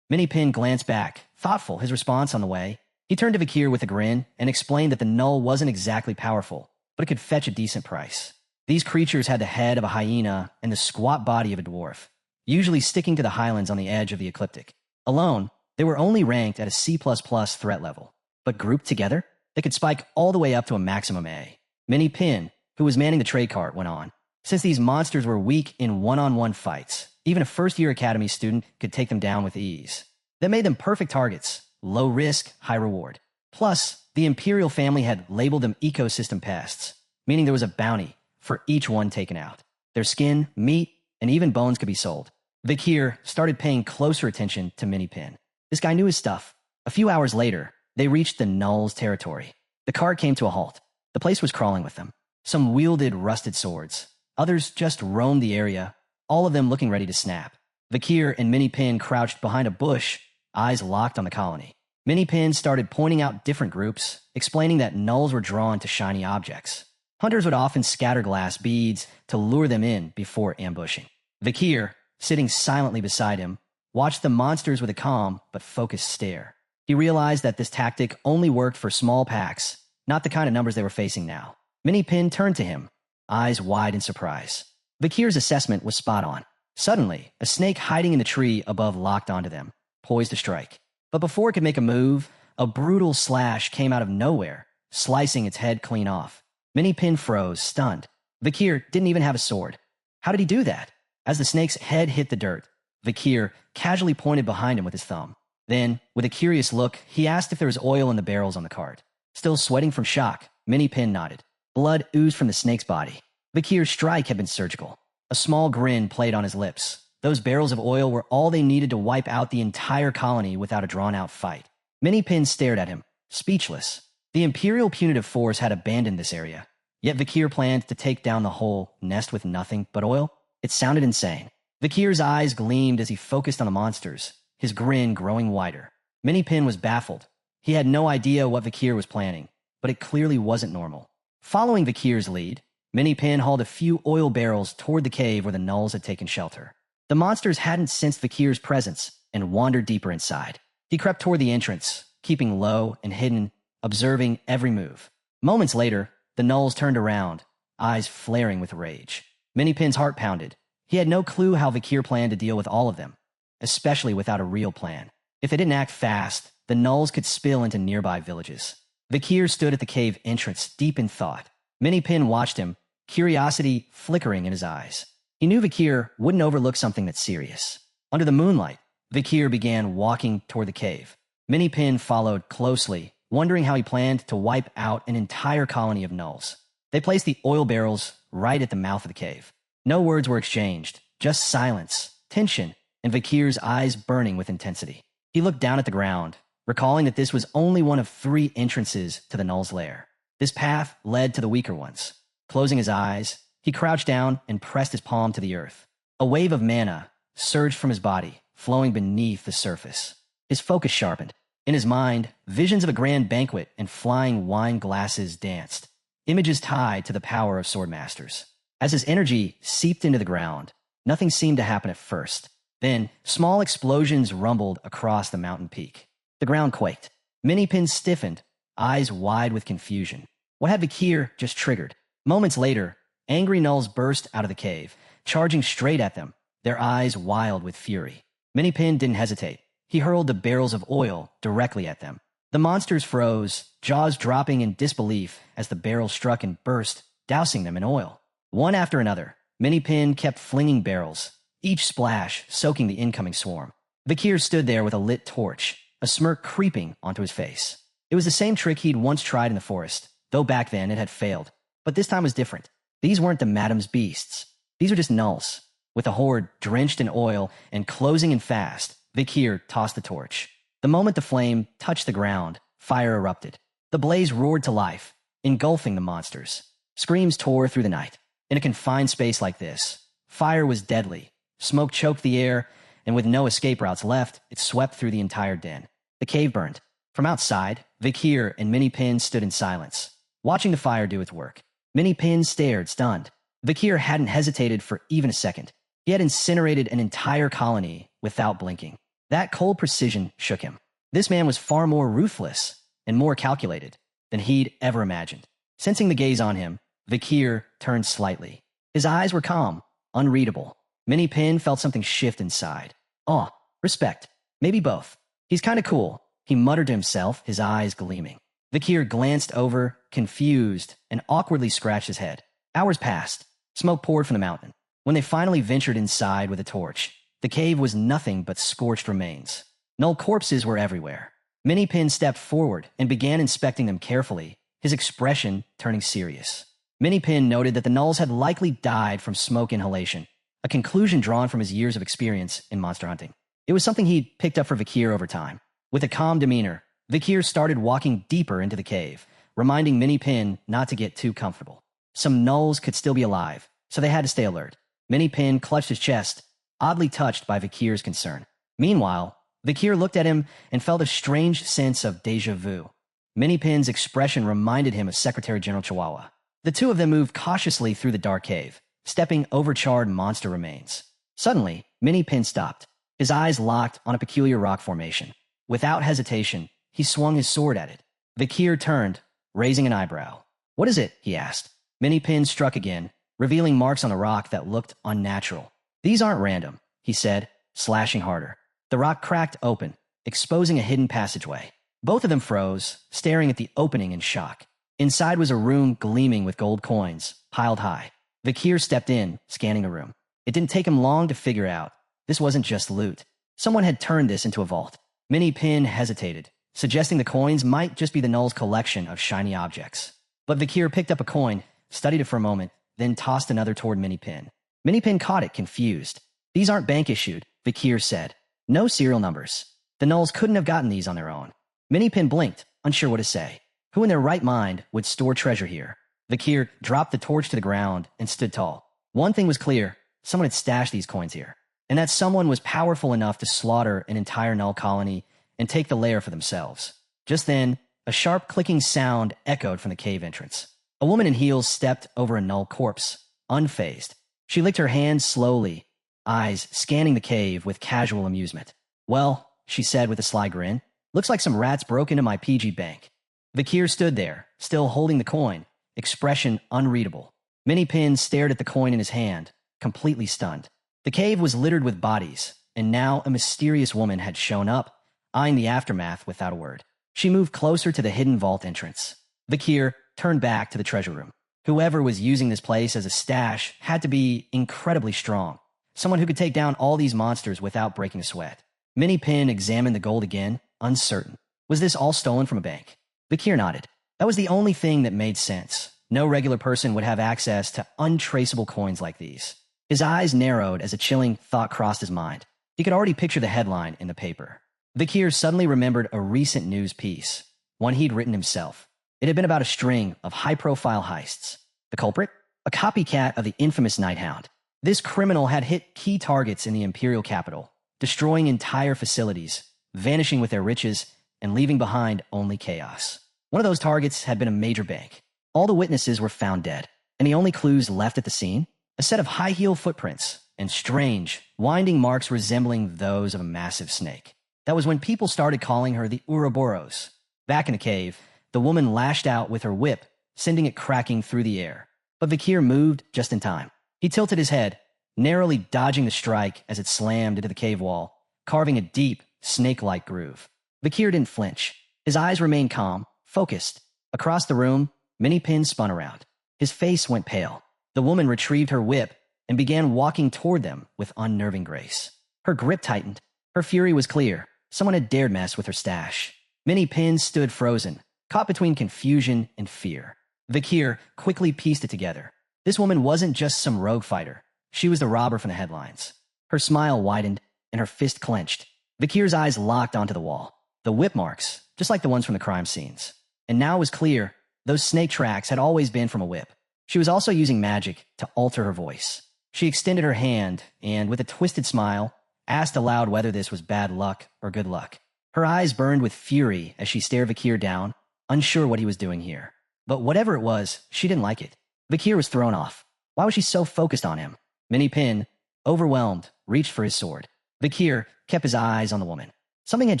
Minnie-Pin glanced back, thoughtful his response on the way. He turned to Vakir with a grin and explained that the null wasn't exactly powerful, but it could fetch a decent price. These creatures had the head of a hyena and the squat body of a dwarf, usually sticking to the highlands on the edge of the ecliptic. Alone, they were only ranked at a C++ threat level, but grouped together, they could spike all the way up to a maximum A. Minnie-Pin, who was manning the trade cart, went on. Since these monsters were weak in one-on-one fights, even a first-year academy student could take them down with ease. That made them perfect targets, low risk, high reward. Plus, the Imperial family had labeled them ecosystem pests, meaning there was a bounty for each one taken out. Their skin, meat, and even bones could be sold. Vakir started paying closer attention to Minnie-Pin. This guy knew his stuff. A few hours later, they reached the Null's territory. The cart came to a halt. The place was crawling with them. Some wielded rusted swords. Others just roamed the area, all of them looking ready to snap. Vakir and Minnie-Pin crouched behind a bush, eyes locked on the colony. Minnie-Pin started pointing out different groups, explaining that Nulls were drawn to shiny objects. Hunters would often scatter glass beads to lure them in before ambushing. Vakir, sitting silently beside him, watched the monsters with a calm but focused stare. He realized that this tactic only worked for small packs, not the kind of numbers they were facing now. Minnie-Pin turned to him, eyes wide in surprise. Vakir's assessment was spot on. Suddenly, a snake hiding in the tree above locked onto them, poised to strike. But before it could make a move, a brutal slash came out of nowhere, slicing its head clean off. Minnie-Pin froze, stunned. Vakir didn't even have a sword. How did he do that? As the snake's head hit the dirt, Vakir casually pointed behind him with his thumb. Then, with a curious look, he asked if there was oil in the barrels on the cart. Still sweating from shock, Minnie-Pin nodded. Blood oozed from the snake's body. Vakir's strike had been surgical. A small grin played on his lips. Those barrels of oil were all they needed to wipe out the entire colony without a drawn-out fight. Minnie-Pin stared at him, speechless. The Imperial punitive force had abandoned this area, yet Vakir planned to take down the whole nest with nothing but oil? It sounded insane. Vakir's eyes gleamed as he focused on the monsters, his grin growing wider. Minnie-Pin was baffled. He had no idea what Vakir was planning, but it clearly wasn't normal. Following Vakir's lead, Minnie-Pin hauled a few oil barrels toward the cave where the Nulls had taken shelter. The monsters hadn't sensed Vakir's presence and wandered deeper inside. He crept toward the entrance, keeping low and hidden, observing every move. Moments later, the Nulls turned around, eyes flaring with rage. Minnie-Pin's heart pounded. He had no clue how Vakir planned to deal with all of them, especially without a real plan. If they didn't act fast, the Nulls could spill into nearby villages. Vakir stood at the cave entrance, deep in thought. Minnie-Pin watched him, curiosity flickering in his eyes. He knew Vakir wouldn't overlook something that's serious. Under the moonlight, Vakir began walking toward the cave. Minnie-Pin followed closely, wondering how he planned to wipe out an entire colony of Nulls. They placed the oil barrels right at the mouth of the cave. No words were exchanged, just silence, tension, and Vakir's eyes burning with intensity. He looked down at the ground, recalling that this was only one of 3 entrances to the Null's lair. This path led to the weaker ones. Closing his eyes, he crouched down and pressed his palm to the earth. A wave of mana surged from his body, flowing beneath the surface. His focus sharpened. In his mind, visions of a grand banquet and flying wine glasses danced, images tied to the power of swordmasters. As his energy seeped into the ground, nothing seemed to happen at first. Then, small explosions rumbled across the mountain peak. The ground quaked. Minnie-Pin stiffened, eyes wide with confusion. What had Vakir just triggered? Moments later, angry Nulls burst out of the cave, charging straight at them, their eyes wild with fury. Minnie-Pin didn't hesitate. He hurled the barrels of oil directly at them. The monsters froze, jaws dropping in disbelief as the barrels struck and burst, dousing them in oil. One after another, Minnie-Pin kept flinging barrels, each splash soaking the incoming swarm. Vakir stood there with a lit torch, a smirk creeping onto his face. It was the same trick he'd once tried in the forest, though back then it had failed. But this time was different. These weren't the Madam's beasts. These were just Nulls. With the horde drenched in oil and closing in fast, Vakir tossed the torch. The moment the flame touched the ground, fire erupted. The blaze roared to life, engulfing the monsters. Screams tore through the night. In a confined space like this, fire was deadly. Smoke choked the air, and with no escape routes left, it swept through the entire den. The cave burned. From outside, Vakir and Minnie-Pin stood in silence, watching the fire do its work. Minnie-Pin stared, stunned. Vakir hadn't hesitated for even a second. He had incinerated an entire colony without blinking. That cold precision shook him. This man was far more ruthless and more calculated than he'd ever imagined. Sensing the gaze on him, Vakir turned slightly. His eyes were calm, unreadable. Minnie Pin felt something shift inside. Awe, respect, maybe both. He's kinda cool, he muttered to himself, his eyes gleaming. Vakir glanced over, confused, and awkwardly scratched his head. Hours passed. Smoke poured from the mountain. When they finally ventured inside with a torch, the cave was nothing but scorched remains. Null corpses were everywhere. Minnie Pin stepped forward and began inspecting them carefully, his expression turning serious. Minnie Pin noted that the Nulls had likely died from smoke inhalation, a conclusion drawn from his years of experience in monster hunting. It was something he'd picked up for Vakir over time. With a calm demeanor, Vakir started walking deeper into the cave, reminding Minnie Pin not to get too comfortable. Some Nulls could still be alive, so they had to stay alert. Minnie Pin clutched his chest, oddly touched by Vakir's concern. Meanwhile, Vakir looked at him and felt a strange sense of déjà vu. Minnie Pin's expression reminded him of Secretary General Chihuahua. The two of them moved cautiously through the dark cave, stepping over charred monster remains. Suddenly, Minnie Pin stopped. His eyes locked on a peculiar rock formation. Without hesitation, he swung his sword at it. Vakir turned, raising an eyebrow. "What is it?" he asked. Minnie Pin struck again, revealing marks on the rock that looked unnatural. "These aren't random," he said, slashing harder. The rock cracked open, exposing a hidden passageway. Both of them froze, staring at the opening in shock. Inside was a room gleaming with gold coins, piled high. Vakir stepped in, scanning the room. It didn't take him long to figure out. This wasn't just loot. Someone had turned this into a vault. Minnie Pin hesitated, suggesting the coins might just be the Null's collection of shiny objects. But Vakir picked up a coin, studied it for a moment, then tossed another toward Minnie Pin. Minnie Pin caught it, confused. "These aren't bank issued," Vakir said. "No serial numbers. The Nulls couldn't have gotten these on their own." Minnie Pin blinked, unsure what to say. Who in their right mind would store treasure here? Vakir dropped the torch to the ground and stood tall. One thing was clear, someone had stashed these coins here. And that someone was powerful enough to slaughter an entire Null colony and take the lair for themselves. Just then, a sharp clicking sound echoed from the cave entrance. A woman in heels stepped over a Null corpse, unfazed. She licked her hands slowly, eyes scanning the cave with casual amusement. "Well," she said with a sly grin, "looks like some rats broke into my PG bank." Vakir stood there, still holding the coin, expression unreadable. Minnie Pin stared at the coin in his hand, completely stunned. The cave was littered with bodies, and now a mysterious woman had shown up, eyeing the aftermath without a word. She moved closer to the hidden vault entrance. Vakir turned back to the treasure room. Whoever was using this place as a stash had to be incredibly strong. Someone who could take down all these monsters without breaking a sweat. Minnie Pin examined the gold again, uncertain. Was this all stolen from a bank? Vakir nodded. That was the only thing that made sense. No regular person would have access to untraceable coins like these. His eyes narrowed as a chilling thought crossed his mind. He could already picture the headline in the paper. Vakir suddenly remembered a recent news piece, one he'd written himself. It had been about a string of high-profile heists. The culprit? A copycat of the infamous Hound. This criminal had hit key targets in the imperial capital, destroying entire facilities, vanishing with their riches, and leaving behind only chaos. One of those targets had been a major bank. All the witnesses were found dead, and the only clues left at the scene? A set of high-heel footprints and strange, winding marks resembling those of a massive snake. That was when people started calling her the Ouroboros. Back in the cave, the woman lashed out with her whip, sending it cracking through the air. But Vakir moved just in time. He tilted his head, narrowly dodging the strike as it slammed into the cave wall, carving a deep, snake-like groove. Vakir didn't flinch. His eyes remained calm, focused. Across the room, Minnie Pin spun around. His face went pale. The woman retrieved her whip and began walking toward them with unnerving grace. Her grip tightened. Her fury was clear. Someone had dared mess with her stash. Minnie Pin stood frozen, caught between confusion and fear. Vakir quickly pieced it together. This woman wasn't just some rogue fighter. She was the robber from the headlines. Her smile widened and her fist clenched. Vakir's eyes locked onto the wall. The whip marks, just like the ones from the crime scenes. And now it was clear, those snake tracks had always been from a whip. She was also using magic to alter her voice. She extended her hand and, with a twisted smile, asked aloud whether this was bad luck or good luck. Her eyes burned with fury as she stared Vakir down, unsure what he was doing here. But whatever it was, she didn't like it. Vakir was thrown off. Why was she so focused on him? Minnie Pin, overwhelmed, reached for his sword. Vakir kept his eyes on the woman. Something had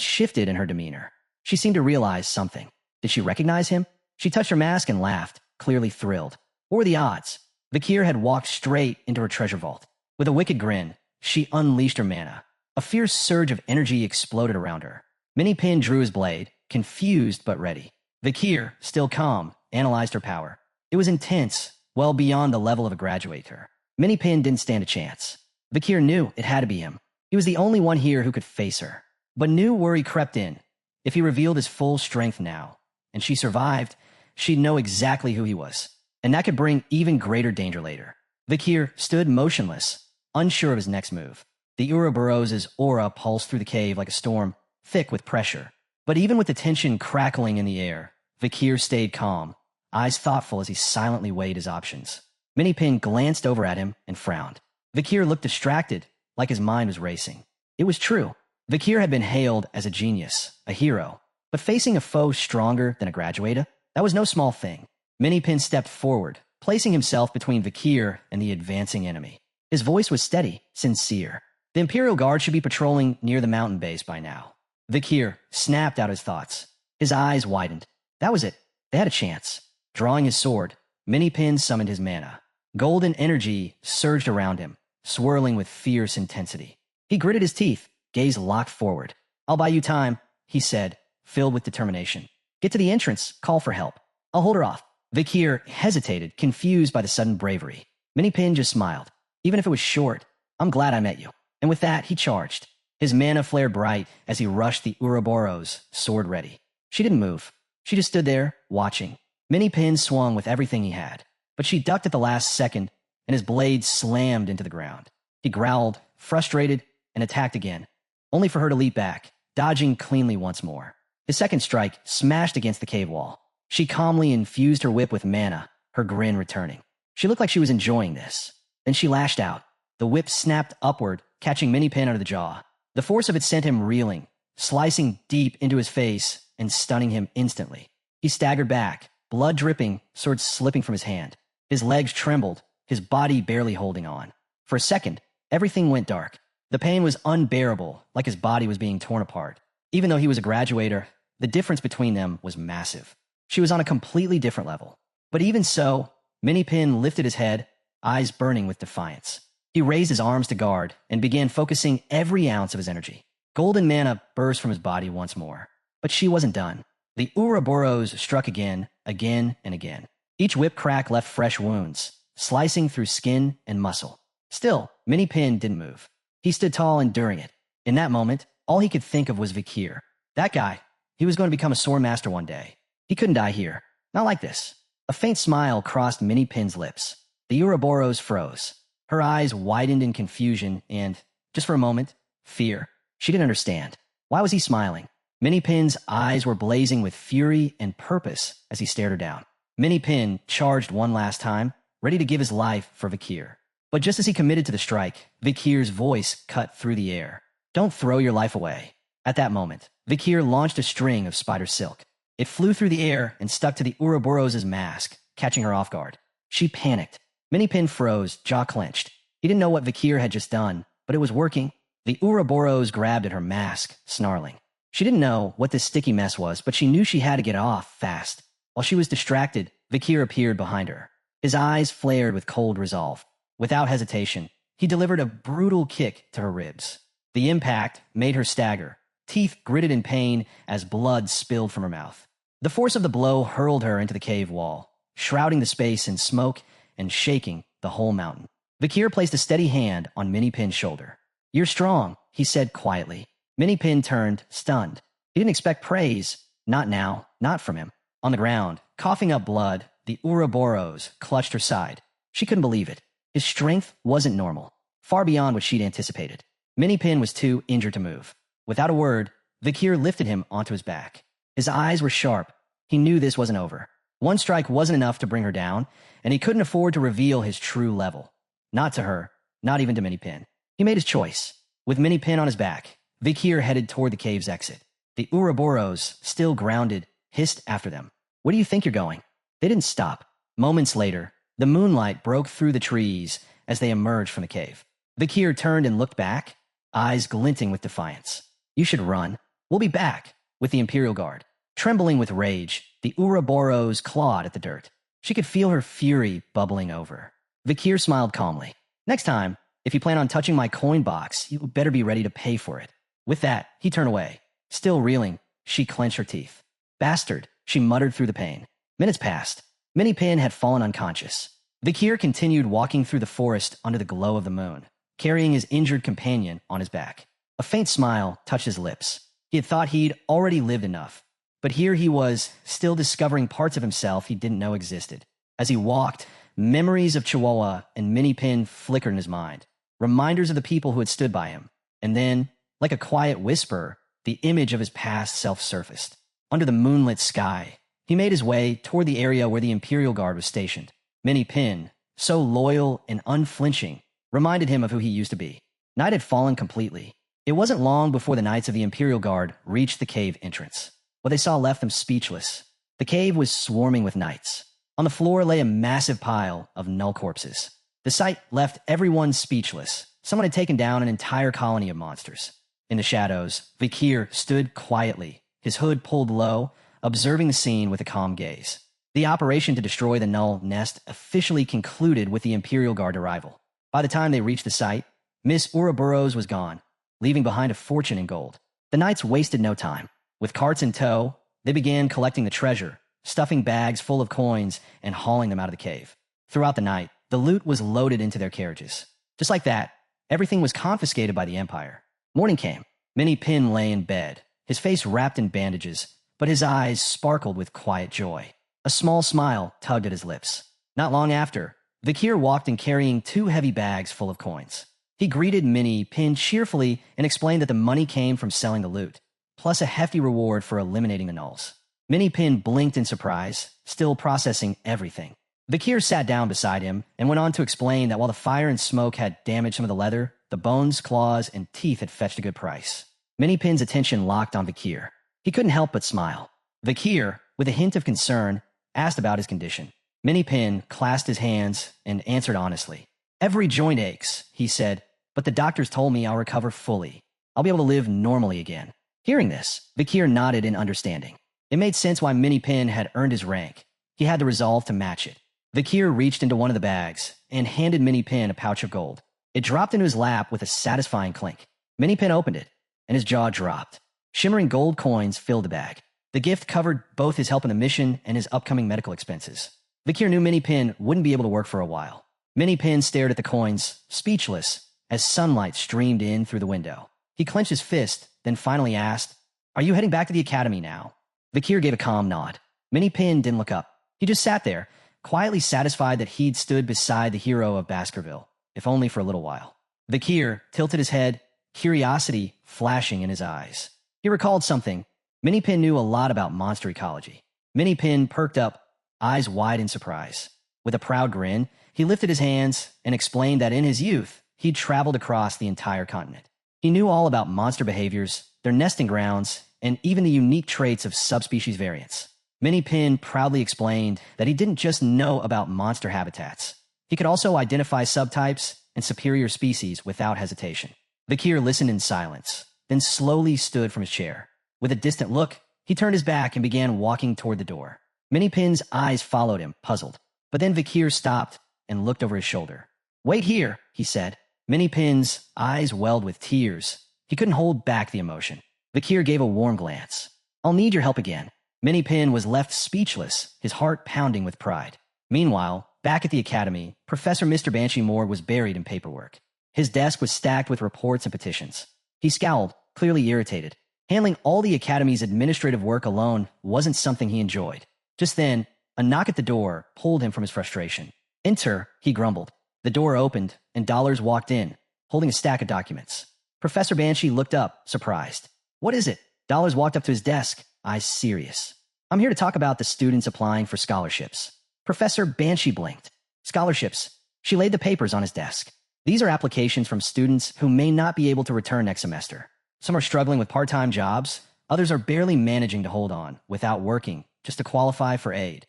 shifted in her demeanor. She seemed to realize something. Did she recognize him? She touched her mask and laughed, clearly thrilled. What were the odds? Vakir had walked straight into her treasure vault. With a wicked grin, she unleashed her mana. A fierce surge of energy exploded around her. Minipin drew his blade, confused but ready. Vakir, still calm, analyzed her power. It was intense, well beyond the level of a graduator. Minipin didn't stand a chance. Vakir knew it had to be him. He was the only one here who could face her. But new worry crept in. If he revealed his full strength now, and she survived, she'd know exactly who he was. And that could bring even greater danger later. Vakir stood motionless, unsure of his next move. The Ouroboros' aura pulsed through the cave like a storm, thick with pressure. But even with the tension crackling in the air, Vakir stayed calm, eyes thoughtful as he silently weighed his options. Minipin glanced over at him and frowned. Vakir looked distracted, like his mind was racing. It was true. Vakir had been hailed as a genius, a hero. But facing a foe stronger than a graduata, that was no small thing. Minipin stepped forward, placing himself between Vakir and the advancing enemy. His voice was steady, sincere. The Imperial Guard should be patrolling near the mountain base by now. Vakir snapped out his thoughts. His eyes widened. That was it. They had a chance. Drawing his sword, Minipin summoned his mana. Golden energy surged around him, swirling with fierce intensity. He gritted his teeth, gaze locked forward. "I'll buy you time," he said, filled with determination. "Get to the entrance, call for help. I'll hold her off." Vakir hesitated, confused by the sudden bravery. Minipin just smiled. "Even if it was short, I'm glad I met you." And with that, he charged. His mana flared bright as he rushed the Ouroboros, sword ready. She didn't move. She just stood there, watching. Minipin swung with everything he had. But she ducked at the last second, and his blade slammed into the ground. He growled, frustrated, and attacked again, only for her to leap back, dodging cleanly once more. His second strike smashed against the cave wall. She calmly infused her whip with mana, her grin returning. She looked like she was enjoying this. Then she lashed out. The whip snapped upward, catching Minipin under the jaw. The force of it sent him reeling, slicing deep into his face and stunning him instantly. He staggered back, blood dripping, sword slipping from his hand. His legs trembled, his body barely holding on. For a second, everything went dark. The pain was unbearable, like his body was being torn apart. Even though he was a graduator, the difference between them was massive. She was on a completely different level. But even so, Minipin lifted his head, eyes burning with defiance. He raised his arms to guard and began focusing every ounce of his energy. Golden mana burst from his body once more. But she wasn't done. The Ouroboros struck again, and again. Each whip crack left fresh wounds, slicing through skin and muscle. Still, Minipin didn't move. He stood tall, enduring it. In that moment, all he could think of was Vakir. That guy, he was going to become a Swordmaster one day. He couldn't die here. Not like this. A faint smile crossed Minipin's lips. The Ouroboros froze. Her eyes widened in confusion and, just for a moment, fear. She didn't understand. Why was he smiling? Minipin's eyes were blazing with fury and purpose as he stared her down. Minipin charged one last time, ready to give his life for Vakir. But just as he committed to the strike, Vakir's voice cut through the air. "Don't throw your life away." At that moment, Vakir launched a string of spider silk. It flew through the air and stuck to the Ouroboros' mask, catching her off guard. She panicked. Minipin froze, jaw clenched. He didn't know what Vakir had just done, but it was working. The Ouroboros grabbed at her mask, snarling. She didn't know what this sticky mess was, but she knew she had to get it off fast. While she was distracted, Vakir appeared behind her. His eyes flared with cold resolve. Without hesitation, he delivered a brutal kick to her ribs. The impact made her stagger, teeth gritted in pain as blood spilled from her mouth. The force of the blow hurled her into the cave wall, shrouding the space in smoke and shaking the whole mountain. Vakir placed a steady hand on Minipin's shoulder. "You're strong," he said quietly. Minipin turned, stunned. He didn't expect praise. Not now, not from him. On the ground, coughing up blood, the Ouroboros clutched her side. She couldn't believe it. His strength wasn't normal, far beyond what she'd anticipated. Minipin was too injured to move. Without a word, Vakir lifted him onto his back. His eyes were sharp. He knew this wasn't over. One strike wasn't enough to bring her down, and he couldn't afford to reveal his true level. Not to her, not even to Minipin. He made his choice. With Minipin on his back, Vakir headed toward the cave's exit. The Ouroboros, still grounded, hissed after them. "Where do you think you're going?" They didn't stop. Moments later, the moonlight broke through the trees as they emerged from the cave. Vakir turned and looked back. eyes glinting with defiance. You should run. We'll be back, with the Imperial Guard. Trembling with rage, the Ouroboros clawed at the dirt. She could feel her fury bubbling over. Vakir smiled calmly. Next time, if you plan on touching my coin box, you better be ready to pay for it. With that, he turned away. Still reeling, she clenched her teeth. Bastard, she muttered through the pain. Minutes passed. Minnie-Pin had fallen unconscious. Vakir continued walking through the forest under the glow of the moon, carrying his injured companion on his back. A faint smile touched his lips. He had thought he'd already lived enough, but here he was, still discovering parts of himself he didn't know existed. As he walked, memories of Chihuahua and Minnie-Pin flickered in his mind, reminders of the people who had stood by him. And then, like a quiet whisper, the image of his past self surfaced. Under the moonlit sky, he made his way toward the area where the Imperial Guard was stationed. Minnie-Pin, so loyal and unflinching, reminded him of who he used to be. Night had fallen completely. It wasn't long before the knights of the Imperial Guard reached the cave entrance. What they saw left them speechless. The cave was swarming with knights. On the floor lay a massive pile of null corpses. The sight left everyone speechless. Someone had taken down an entire colony of monsters. In the shadows, Vakir stood quietly, his hood pulled low, observing the scene with a calm gaze. The operation to destroy the null nest officially concluded with the Imperial Guard arrival. By the time they reached the site, Miss Ouroboros was gone, leaving behind a fortune in gold. The knights wasted no time. With carts in tow, they began collecting the treasure, stuffing bags full of coins and hauling them out of the cave. Throughout the night, the loot was loaded into their carriages. Just like that, everything was confiscated by the Empire. Morning came. Minnie-Pin lay in bed, his face wrapped in bandages, but his eyes sparkled with quiet joy. A small smile tugged at his lips. Not long after, Vakir walked in carrying 2 heavy bags full of coins. He greeted Minnie-Pin cheerfully and explained that the money came from selling the loot, plus a hefty reward for eliminating the nulls. Minnie-Pin blinked in surprise, still processing everything. Vakir sat down beside him and went on to explain that while the fire and smoke had damaged some of the leather, the bones, claws, and teeth had fetched a good price. Minnie-Pin's attention locked on Vakir. He couldn't help but smile. Vakir, with a hint of concern, asked about his condition. Minnie-Pin clasped his hands and answered honestly. Every joint aches, he said, but the doctors told me I'll recover fully. I'll be able to live normally again. Hearing this, Vakir nodded in understanding. It made sense why Minnie-Pin had earned his rank. He had the resolve to match it. Vakir reached into one of the bags and handed Minnie-Pin a pouch of gold. It dropped into his lap with a satisfying clink. Minnie-Pin opened it, and his jaw dropped. Shimmering gold coins filled the bag. The gift covered both his help in the mission and his upcoming medical expenses. Vakir knew Minnie-Pin wouldn't be able to work for a while. Minnie-Pin stared at the coins, speechless, as sunlight streamed in through the window. He clenched his fist, then finally asked, "Are you heading back to the academy now?" Vakir gave a calm nod. Minnie-Pin didn't look up. He just sat there, quietly satisfied that he'd stood beside the hero of Baskerville, if only for a little while. Vakir tilted his head, curiosity flashing in his eyes. He recalled something. Minnie-Pin knew a lot about monster ecology. Minnie-Pin perked up, eyes wide in surprise. With a proud grin, he lifted his hands and explained that in his youth, he'd traveled across the entire continent. He knew all about monster behaviors, their nesting grounds, and even the unique traits of subspecies variants. Minnie-Pin proudly explained that he didn't just know about monster habitats. He could also identify subtypes and superior species without hesitation. Vakir listened in silence, then slowly stood from his chair. With a distant look, he turned his back and began walking toward the door. Minnie-Pin's eyes followed him, puzzled. But then Vakir stopped and looked over his shoulder. "Wait here," he said. Minnie-Pin's eyes welled with tears. He couldn't hold back the emotion. Vakir gave a warm glance. "I'll need your help again." Minnie-Pin was left speechless, his heart pounding with pride. Meanwhile, back at the academy, Professor Mr. Banshee Morg was buried in paperwork. His desk was stacked with reports and petitions. He scowled, clearly irritated. Handling all the academy's administrative work alone wasn't something he enjoyed. Just then, a knock at the door pulled him from his frustration. "Enter," he grumbled. The door opened, and Dollars walked in, holding a stack of documents. Professor Banshee looked up, surprised. "What is it?" Dollars walked up to his desk, eyes serious. "I'm here to talk about the students applying for scholarships." Professor Banshee blinked. "Scholarships." She laid the papers on his desk. "These are applications from students who may not be able to return next semester. Some are struggling with part-time jobs. Others are barely managing to hold on, without working, just to qualify for aid."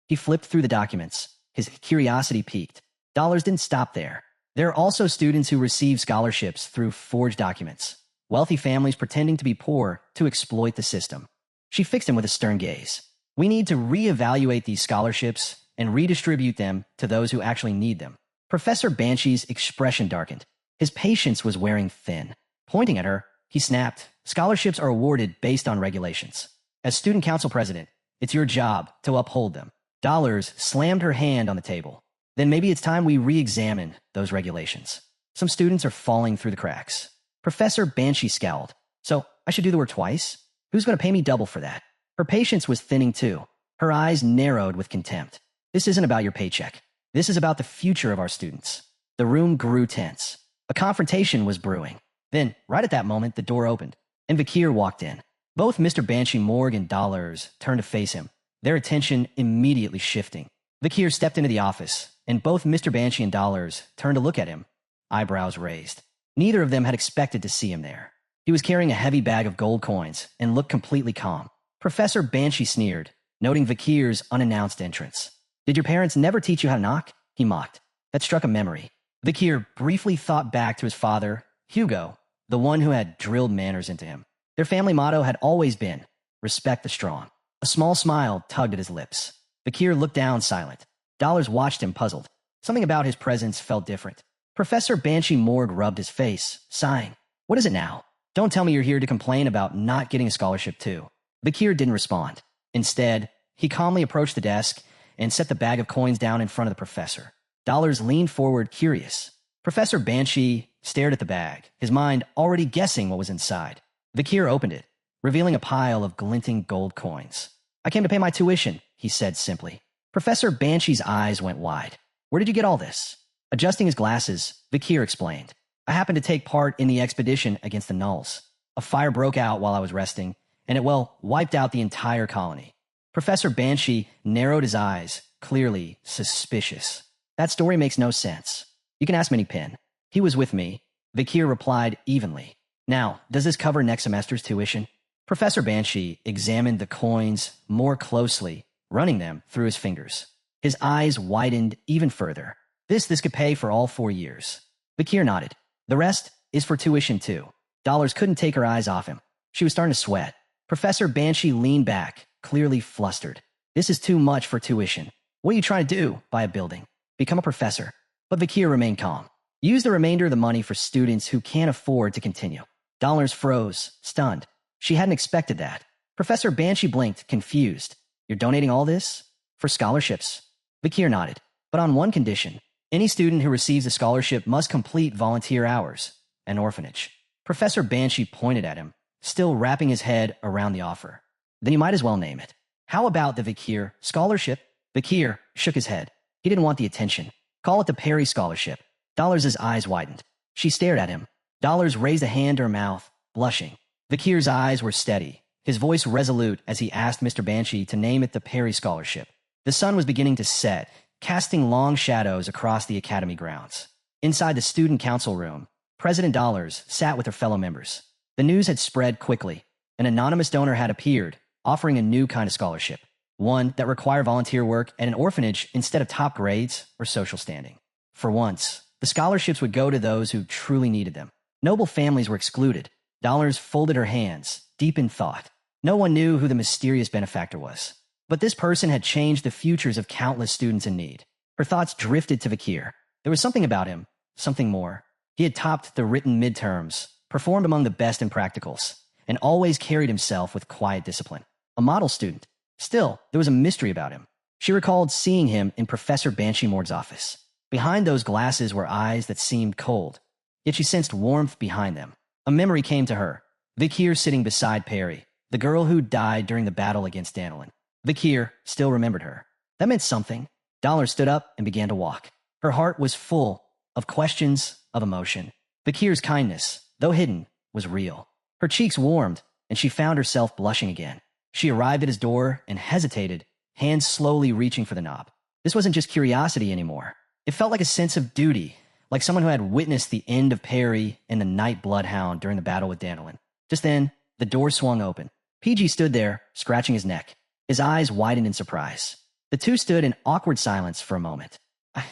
He flipped through the documents. His curiosity piqued. Dollars didn't stop there. There are also students who receive scholarships through forged documents. Wealthy families pretending to be poor to exploit the system. She fixed him with a stern gaze. We need to reevaluate these scholarships and redistribute them to those who actually need them. Professor Banshee's expression darkened. His patience was wearing thin. Pointing at her, he snapped, scholarships are awarded based on regulations. As student council president, it's your job to uphold them. Dollars slammed her hand on the table. Then maybe it's time we re-examine those regulations. Some students are falling through the cracks. Professor Banshee scowled. So, I should do the work twice? Who's going to pay me double for that? Her patience was thinning too. Her eyes narrowed with contempt. This isn't about your paycheck. This is about the future of our students. The room grew tense. A confrontation was brewing. Then, right at that moment, the door opened, and Vakir walked in. Both Mr. Banshee, Morg, and Dollars turned to face him, their attention immediately shifting. Vakir stepped into the office, and both Mr. Banshee and Dollars turned to look at him, eyebrows raised. Neither of them had expected to see him there. He was carrying a heavy bag of gold coins and looked completely calm. Professor Banshee sneered, noting Vakir's unannounced entrance. Did your parents never teach you how to knock? He mocked. That struck a memory. Vakir briefly thought back to his father, Hugo, the one who had drilled manners into him. Their family motto had always been, respect the strong. A small smile tugged at his lips. Vakir looked down silent. Dollars watched him puzzled. Something about his presence felt different. Professor Banshee Morg rubbed his face, sighing. What is it now? Don't tell me you're here to complain about not getting a scholarship too. Vakir didn't respond. Instead, he calmly approached the desk and set the bag of coins down in front of the professor. Dollars leaned forward, curious. Professor Banshee stared at the bag, his mind already guessing what was inside. Vakir opened it, revealing a pile of glinting gold coins. I came to pay my tuition, he said simply. Professor Banshee's eyes went wide. Where did you get all this? Adjusting his glasses, Vakir explained. I happened to take part in the expedition against the Nulls. A fire broke out while I was resting, and it, wiped out the entire colony. Professor Banshee narrowed his eyes, clearly suspicious. That story makes no sense. You can ask Minnie Pin. He was with me. Vakir replied evenly. Now, does this cover next semester's tuition? Professor Banshee examined the coins more closely, running them through his fingers. His eyes widened even further. This could pay for all 4 years. Vakir nodded. The rest is for tuition too. Dollars couldn't take her eyes off him. She was starting to sweat. Professor Banshee leaned back, clearly flustered. This is too much for tuition. What are you trying to do? Buy a building? Become a professor? But Vakir remained calm. Use the remainder of the money for students who can't afford to continue. Dollars froze, stunned. She hadn't expected that. Professor Banshee blinked, confused. You're donating all this? For scholarships. Vakir nodded. But on one condition. Any student who receives a scholarship must complete volunteer hours. An orphanage. Professor Banshee pointed at him, still wrapping his head around the offer. Then you might as well name it. How about the Vakir Scholarship? Vakir shook his head. He didn't want the attention. Call it the Perry Scholarship. Dollars' eyes widened. She stared at him. Dollars raised a hand to her mouth, blushing. Vakir's eyes were steady, his voice resolute as he asked Mr. Banshee to name it the Perry Scholarship. The sun was beginning to set, casting long shadows across the academy grounds. Inside the student council room, President Dollars sat with her fellow members. The news had spread quickly. An anonymous donor had appeared, offering a new kind of scholarship, one that required volunteer work at an orphanage instead of top grades or social standing. For once, the scholarships would go to those who truly needed them. Noble families were excluded. Dollars folded her hands, deep in thought. No one knew who the mysterious benefactor was. But this person had changed the futures of countless students in need. Her thoughts drifted to Vakir. There was something about him, something more. He had topped the written midterms, performed among the best in practicals, and always carried himself with quiet discipline. A model student. Still, there was a mystery about him. She recalled seeing him in Professor Banshee Morg's office. Behind those glasses were eyes that seemed cold, yet she sensed warmth behind them. A memory came to her. Vakir sitting beside Perry, the girl who died during the battle against Danilin. Vakir still remembered her. That meant something. Dollar stood up and began to walk. Her heart was full of questions, of emotion. Vakir's kindness, though hidden, was real. Her cheeks warmed, and she found herself blushing again. She arrived at his door and hesitated, hands slowly reaching for the knob. This wasn't just curiosity anymore. It felt like a sense of duty, like someone who had witnessed the end of Perry and the Night Bloodhound during the battle with Danilin. Just then, the door swung open. PG stood there, scratching his neck. His eyes widened in surprise. The two stood in awkward silence for a moment.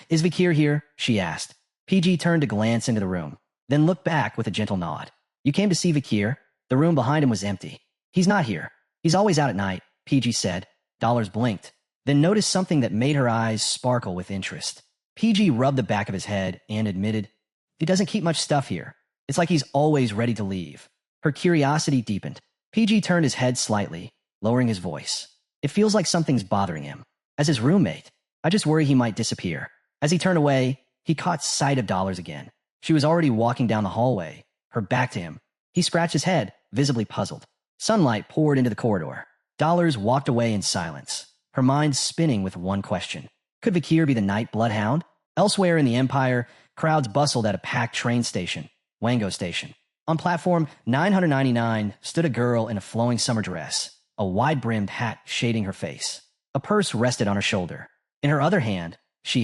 Is Vakir here? She asked. PG turned to glance into the room, then looked back with a gentle nod. You came to see Vakir? The room behind him was empty. He's not here. He's always out at night, PG said. Dollars blinked, then noticed something that made her eyes sparkle with interest. PG rubbed the back of his head and admitted, he doesn't keep much stuff here. It's like he's always ready to leave. Her curiosity deepened. PG turned his head slightly, lowering his voice. It feels like something's bothering him. As his roommate, I just worry he might disappear. As he turned away, he caught sight of Dollars again. She was already walking down the hallway, her back to him. He scratched his head, visibly puzzled. Sunlight poured into the corridor. Dollars walked away in silence, her mind spinning with one question. Could Vakir be the night bloodhound? Elsewhere in the Empire, crowds bustled at a packed train station, Wango Station. On platform 999 stood a girl in a flowing summer dress, a wide-brimmed hat shading her face. A purse rested on her shoulder. In her other hand, she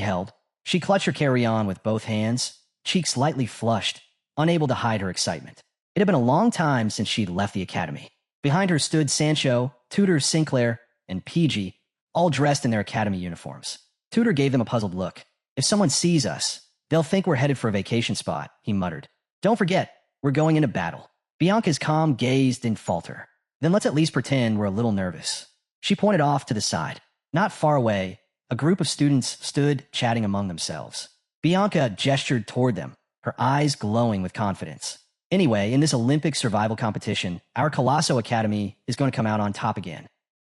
clutched her carry-on with both hands, cheeks slightly flushed, unable to hide her excitement. It had been a long time since she'd left the academy. Behind her stood Sancho, Tutor Sinclair, and PG, all dressed in their academy uniforms. Tutor gave them a puzzled look. If someone sees us, they'll think we're headed for a vacation spot, he muttered. Don't forget, we're going into battle. Bianca's calm gaze didn't falter. Then let's at least pretend we're a little nervous. She pointed off to the side. Not far away, a group of students stood chatting among themselves. Bianca gestured toward them, her eyes glowing with confidence. Anyway, in this Olympic survival competition, our Colossio Academy is going to come out on top again.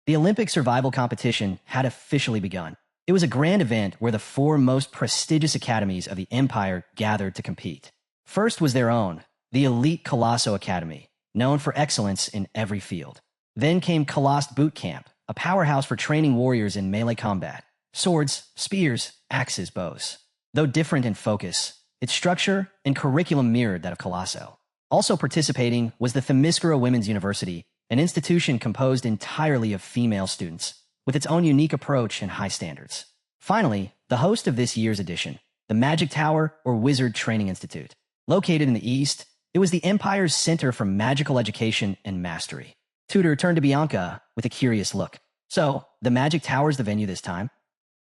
The Olympic survival competition had officially begun. It was a grand event where the 4 most prestigious academies of the Empire gathered to compete. First was their own, the elite Colossio Academy, known for excellence in every field. Then came Colossio Boot Camp, a powerhouse for training warriors in melee combat. Swords, spears, axes, bows. Though different in focus, its structure and curriculum mirrored that of Colossio. Also participating was the Themyscira Women's University, an institution composed entirely of female students, with its own unique approach and high standards. Finally, the host of this year's edition, the Magic Tower or Wizard Training Institute. Located in the east, it was the Empire's center for magical education and mastery. Tutor turned to Bianca with a curious look. So, the Magic Tower's the venue this time?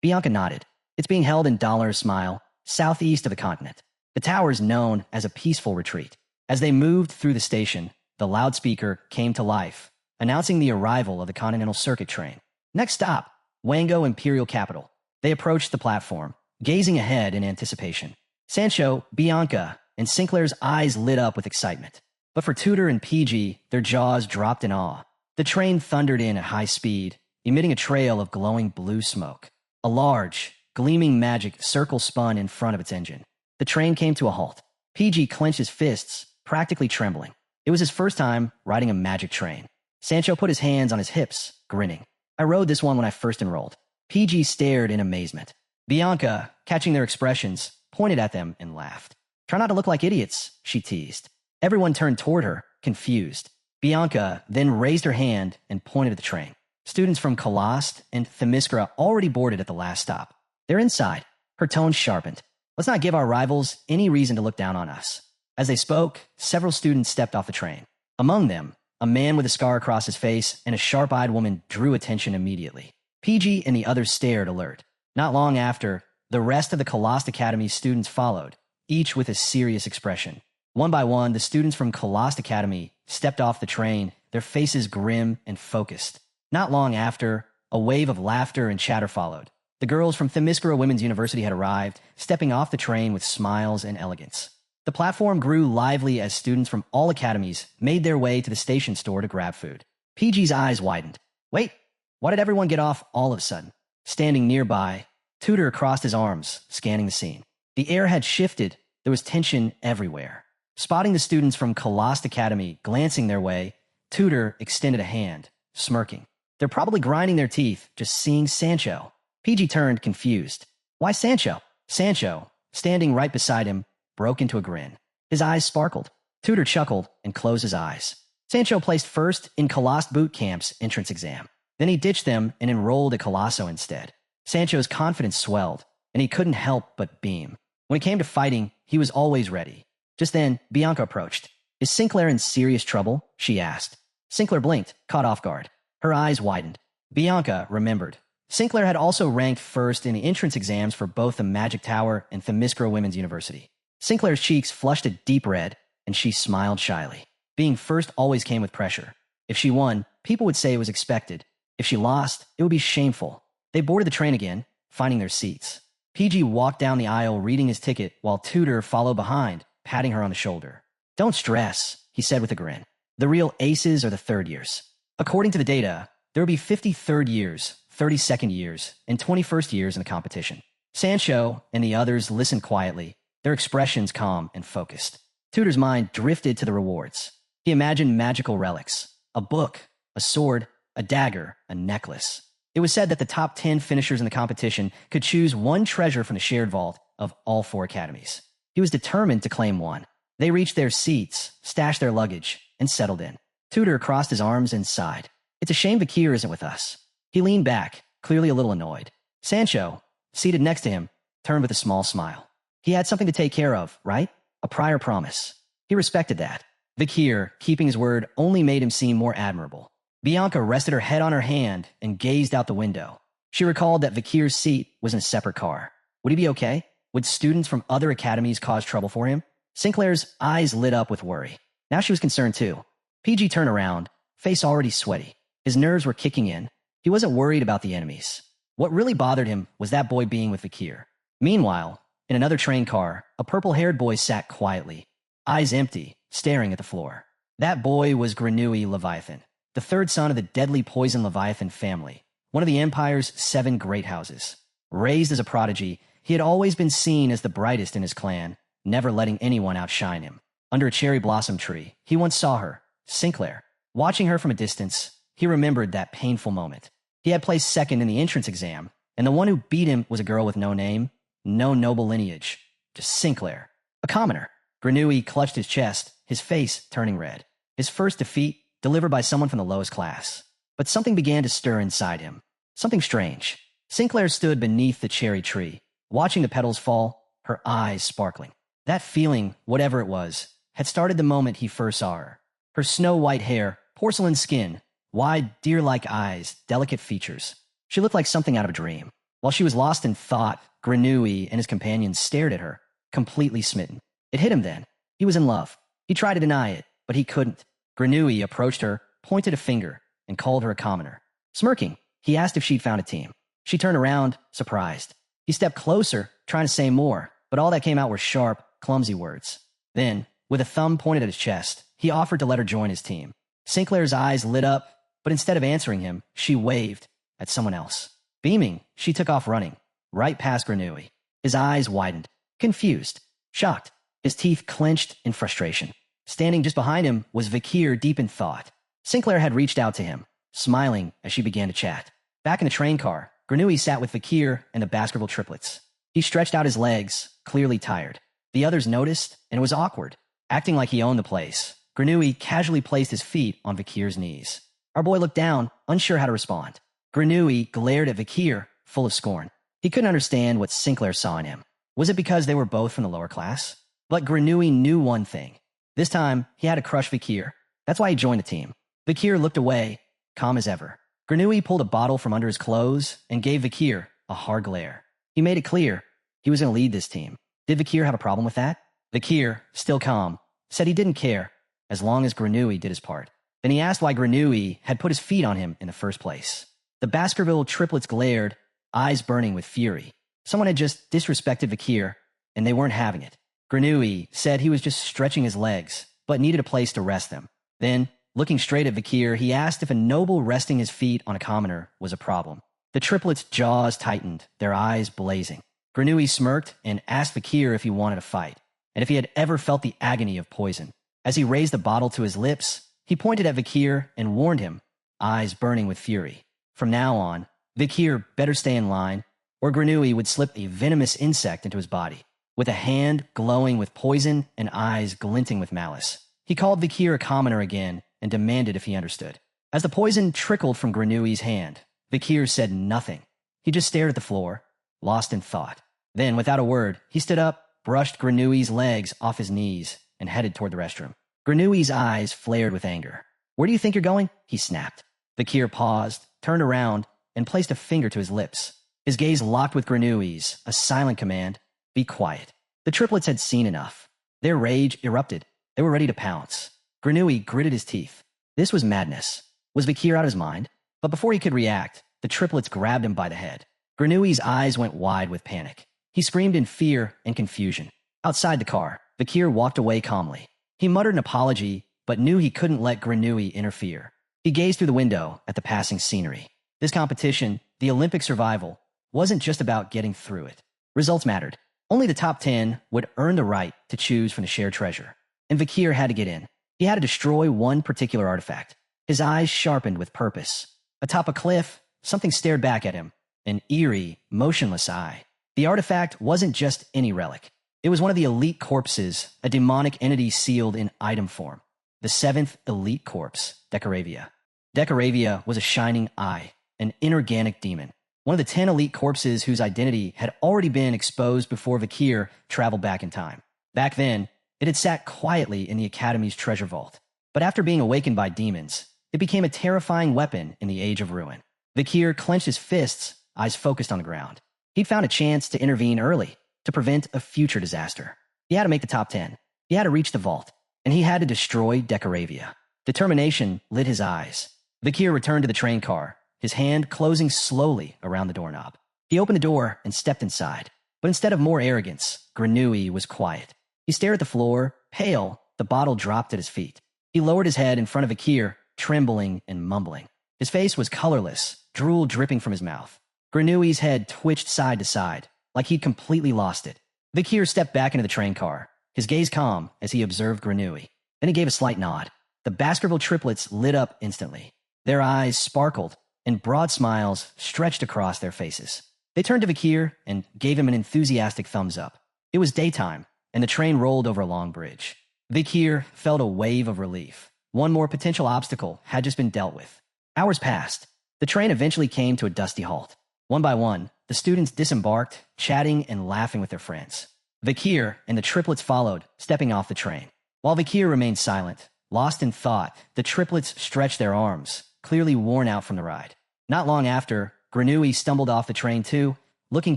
Bianca nodded. It's being held in Dollar's Smile, southeast of the continent. The tower's known as a peaceful retreat. As they moved through the station, the loudspeaker came to life, announcing the arrival of the Continental Circuit train. Next stop, Wango Imperial Capital. They approached the platform, gazing ahead in anticipation. Sancho, Bianca, and Sinclair's eyes lit up with excitement. But for Tutor and PG, their jaws dropped in awe. The train thundered in at high speed, emitting a trail of glowing blue smoke. A large, gleaming magic circle spun in front of its engine. The train came to a halt. PG clenched his fists, practically trembling. It was his first time riding a magic train. Sancho put his hands on his hips, grinning. I rode this one when I first enrolled. PG stared in amazement. Bianca, catching their expressions, pointed at them and laughed. Try not to look like idiots, she teased. Everyone turned toward her, confused. Bianca then raised her hand and pointed at the train. Students from Colossio and Themyscira already boarded at the last stop. They're inside. Her tone sharpened. Let's not give our rivals any reason to look down on us. As they spoke, several students stepped off the train. Among them, a man with a scar across his face and a sharp-eyed woman drew attention immediately. PG and the others stared alert. Not long after, the rest of the Colossio Academy students followed, each with a serious expression. One by one, the students from Colossio Academy stepped off the train, their faces grim and focused. Not long after, a wave of laughter and chatter followed. The girls from Themyscira Women's University had arrived, stepping off the train with smiles and elegance. The platform grew lively as students from all academies made their way to the station store to grab food. PG's eyes widened. Wait, why did everyone get off all of a sudden? Standing nearby, Tutor crossed his arms, scanning the scene. The air had shifted. There was tension everywhere. Spotting the students from Colossio Academy glancing their way, Tutor extended a hand, smirking. They're probably grinding their teeth just seeing Sancho. PG turned, confused. Why Sancho? Sancho, standing right beside him, broke into a grin. His eyes sparkled. Tutor chuckled and closed his eyes. Sancho placed first in Colossio Boot Camp's entrance exam. Then he ditched them and enrolled at Colossio instead. Sancho's confidence swelled, and he couldn't help but beam. When it came to fighting, he was always ready. Just then, Bianca approached. Is Sinclair in serious trouble? She asked. Sinclair blinked, caught off guard. Her eyes widened. Bianca remembered. Sinclair had also ranked first in the entrance exams for both the Magic Tower and Themyscira Women's University. Sinclair's cheeks flushed a deep red, and she smiled shyly. Being first always came with pressure. If she won, people would say it was expected. If she lost, it would be shameful. They boarded the train again, finding their seats. PG walked down the aisle reading his ticket while Tudor followed behind, patting her on the shoulder. "Don't stress," he said with a grin. "The real aces are the third years. According to the data, there will be 50 third years, 30 second years, and 21st years in the competition." Sancho and the others listened quietly, their expressions calm and focused. Tudor's mind drifted to the rewards. He imagined magical relics, a book, a sword, a dagger, a necklace. It was said that the top 10 finishers in the competition could choose one treasure from the shared vault of all 4 academies. He was determined to claim one. They reached their seats, stashed their luggage, and settled in. Tudor crossed his arms and sighed. "It's a shame Vakir isn't with us." He leaned back, clearly a little annoyed. Sancho, seated next to him, turned with a small smile. He had something to take care of, right? A prior promise. He respected that. Vakir, keeping his word, only made him seem more admirable. Bianca rested her head on her hand and gazed out the window. She recalled that Vakir's seat was in a separate car. Would he be okay? Would students from other academies cause trouble for him? Sinclair's eyes lit up with worry. Now she was concerned too. PG turned around, face already sweaty. His nerves were kicking in. He wasn't worried about the enemies. What really bothered him was that boy being with Vakir. Meanwhile, in another train car, a purple-haired boy sat quietly, eyes empty, staring at the floor. That boy was Grenouille Leviathan, the third son of the deadly poison Leviathan family, one of the Empire's 7 great houses. Raised as a prodigy, he had always been seen as the brightest in his clan, never letting anyone outshine him. Under a cherry blossom tree, he once saw her, Sinclair. Watching her from a distance, he remembered that painful moment. He had placed second in the entrance exam, and the one who beat him was a girl with no name, no noble lineage, just Sinclair, a commoner. Grenouille clutched his chest, his face turning red. His first defeat, delivered by someone from the lowest class. But something began to stir inside him. Something strange. Sinclair stood beneath the cherry tree, watching the petals fall, her eyes sparkling. That feeling, whatever it was, had started the moment he first saw her. Her snow-white hair, porcelain skin, wide, deer-like eyes, delicate features. She looked like something out of a dream. While she was lost in thought, Grenouille and his companions stared at her, completely smitten. It hit him then. He was in love. He tried to deny it, but he couldn't. Grenouille approached her, pointed a finger, and called her a commoner. Smirking, he asked if she'd found a team. She turned around, surprised. He stepped closer, trying to say more, but all that came out were sharp, clumsy words. Then, with a thumb pointed at his chest, he offered to let her join his team. Sinclair's eyes lit up, but instead of answering him, she waved at someone else. Beaming, she took off running, right past Grenouille. His eyes widened, confused, shocked, his teeth clenched in frustration. Standing just behind him was Vakir, deep in thought. Sinclair had reached out to him, smiling as she began to chat. Back in the train car, Grenouille sat with Vakir and the Baskerville triplets. He stretched out his legs, clearly tired. The others noticed, and it was awkward. Acting like he owned the place, Grenouille casually placed his feet on Vakir's knees. Our boy looked down, unsure how to respond. Grenouille glared at Vakir, full of scorn. He couldn't understand what Sinclair saw in him. Was it because they were both from the lower class? But Grenouille knew one thing. This time, he had to crush Vakir. That's why he joined the team. Vakir looked away, calm as ever. Grenouille pulled a bottle from under his clothes and gave Vakir a hard glare. He made it clear he was going to lead this team. Did Vakir have a problem with that? Vakir, still calm, said he didn't care as long as Grenouille did his part. Then he asked why Grenouille had put his feet on him in the first place. The Baskerville triplets glared, eyes burning with fury. Someone had just disrespected Vakir, and they weren't having it. Grenouille said he was just stretching his legs, but needed a place to rest them. Then, looking straight at Vakir, he asked if a noble resting his feet on a commoner was a problem. The triplets' jaws tightened, their eyes blazing. Grenouille smirked and asked Vakir if he wanted a fight, and if he had ever felt the agony of poison. As he raised the bottle to his lips, he pointed at Vakir and warned him, eyes burning with fury. From now on, Vakir better stay in line, or Grenouille would slip a venomous insect into his body. With a hand glowing with poison and eyes glinting with malice, he called Vakir a commoner again and demanded if he understood. As the poison trickled from Grenouille's hand, Vakir said nothing. He just stared at the floor, lost in thought. Then, without a word, he stood up, brushed Grenouille's legs off his knees, and headed toward the restroom. Grenouille's eyes flared with anger. "Where do you think you're going?" he snapped. Vakir paused, turned around, and placed a finger to his lips. His gaze locked with Grenouille's, a silent command. "Be quiet." The triplets had seen enough. Their rage erupted. They were ready to pounce. Granui gritted his teeth. This was madness. Was Vakir out of his mind? But before he could react, the triplets grabbed him by the head. Granui's eyes went wide with panic. He screamed in fear and confusion. Outside the car, Vakir walked away calmly. He muttered an apology, but knew he couldn't let Granui interfere. He gazed through the window at the passing scenery. This competition, the Olympic survival, wasn't just about getting through it. Results mattered. Only the top 10 would earn the right to choose from the shared treasure. And Vakir had to get in. He had to destroy one particular artifact. His eyes sharpened with purpose. Atop a cliff, something stared back at him. An eerie, motionless eye. The artifact wasn't just any relic. It was one of the elite corpses, a demonic entity sealed in item form. The 7th elite corpse, Decoravia. Decoravia was a shining eye, an inorganic demon. One of the 10 elite corpses whose identity had already been exposed before Vakir traveled back in time. Back then, it had sat quietly in the Academy's treasure vault. But after being awakened by demons, it became a terrifying weapon in the Age of Ruin. Vakir clenched his fists, eyes focused on the ground. He'd found a chance to intervene early, to prevent a future disaster. He had to make the top 10. He had to reach the vault, and he had to destroy Decoravia. Determination lit his eyes. Vakir returned to the train car, his hand closing slowly around the doorknob. He opened the door and stepped inside. But instead of more arrogance, Granui was quiet. He stared at the floor, pale, the bottle dropped at his feet. He lowered his head in front of Vakir, trembling and mumbling. His face was colorless, drool dripping from his mouth. Granui's head twitched side to side, like he'd completely lost it. Vakir stepped back into the train car, his gaze calm as he observed Granui. Then he gave a slight nod. The Baskerville triplets lit up instantly. Their eyes sparkled, and broad smiles stretched across their faces. They turned to Vakir and gave him an enthusiastic thumbs up. It was daytime, and the train rolled over a long bridge. Vakir felt a wave of relief. One more potential obstacle had just been dealt with. Hours passed. The train eventually came to a dusty halt. One by one, the students disembarked, chatting and laughing with their friends. Vakir and the triplets followed, stepping off the train. While Vakir remained silent, lost in thought, the triplets stretched their arms, clearly worn out from the ride. Not long after, Granui stumbled off the train too, looking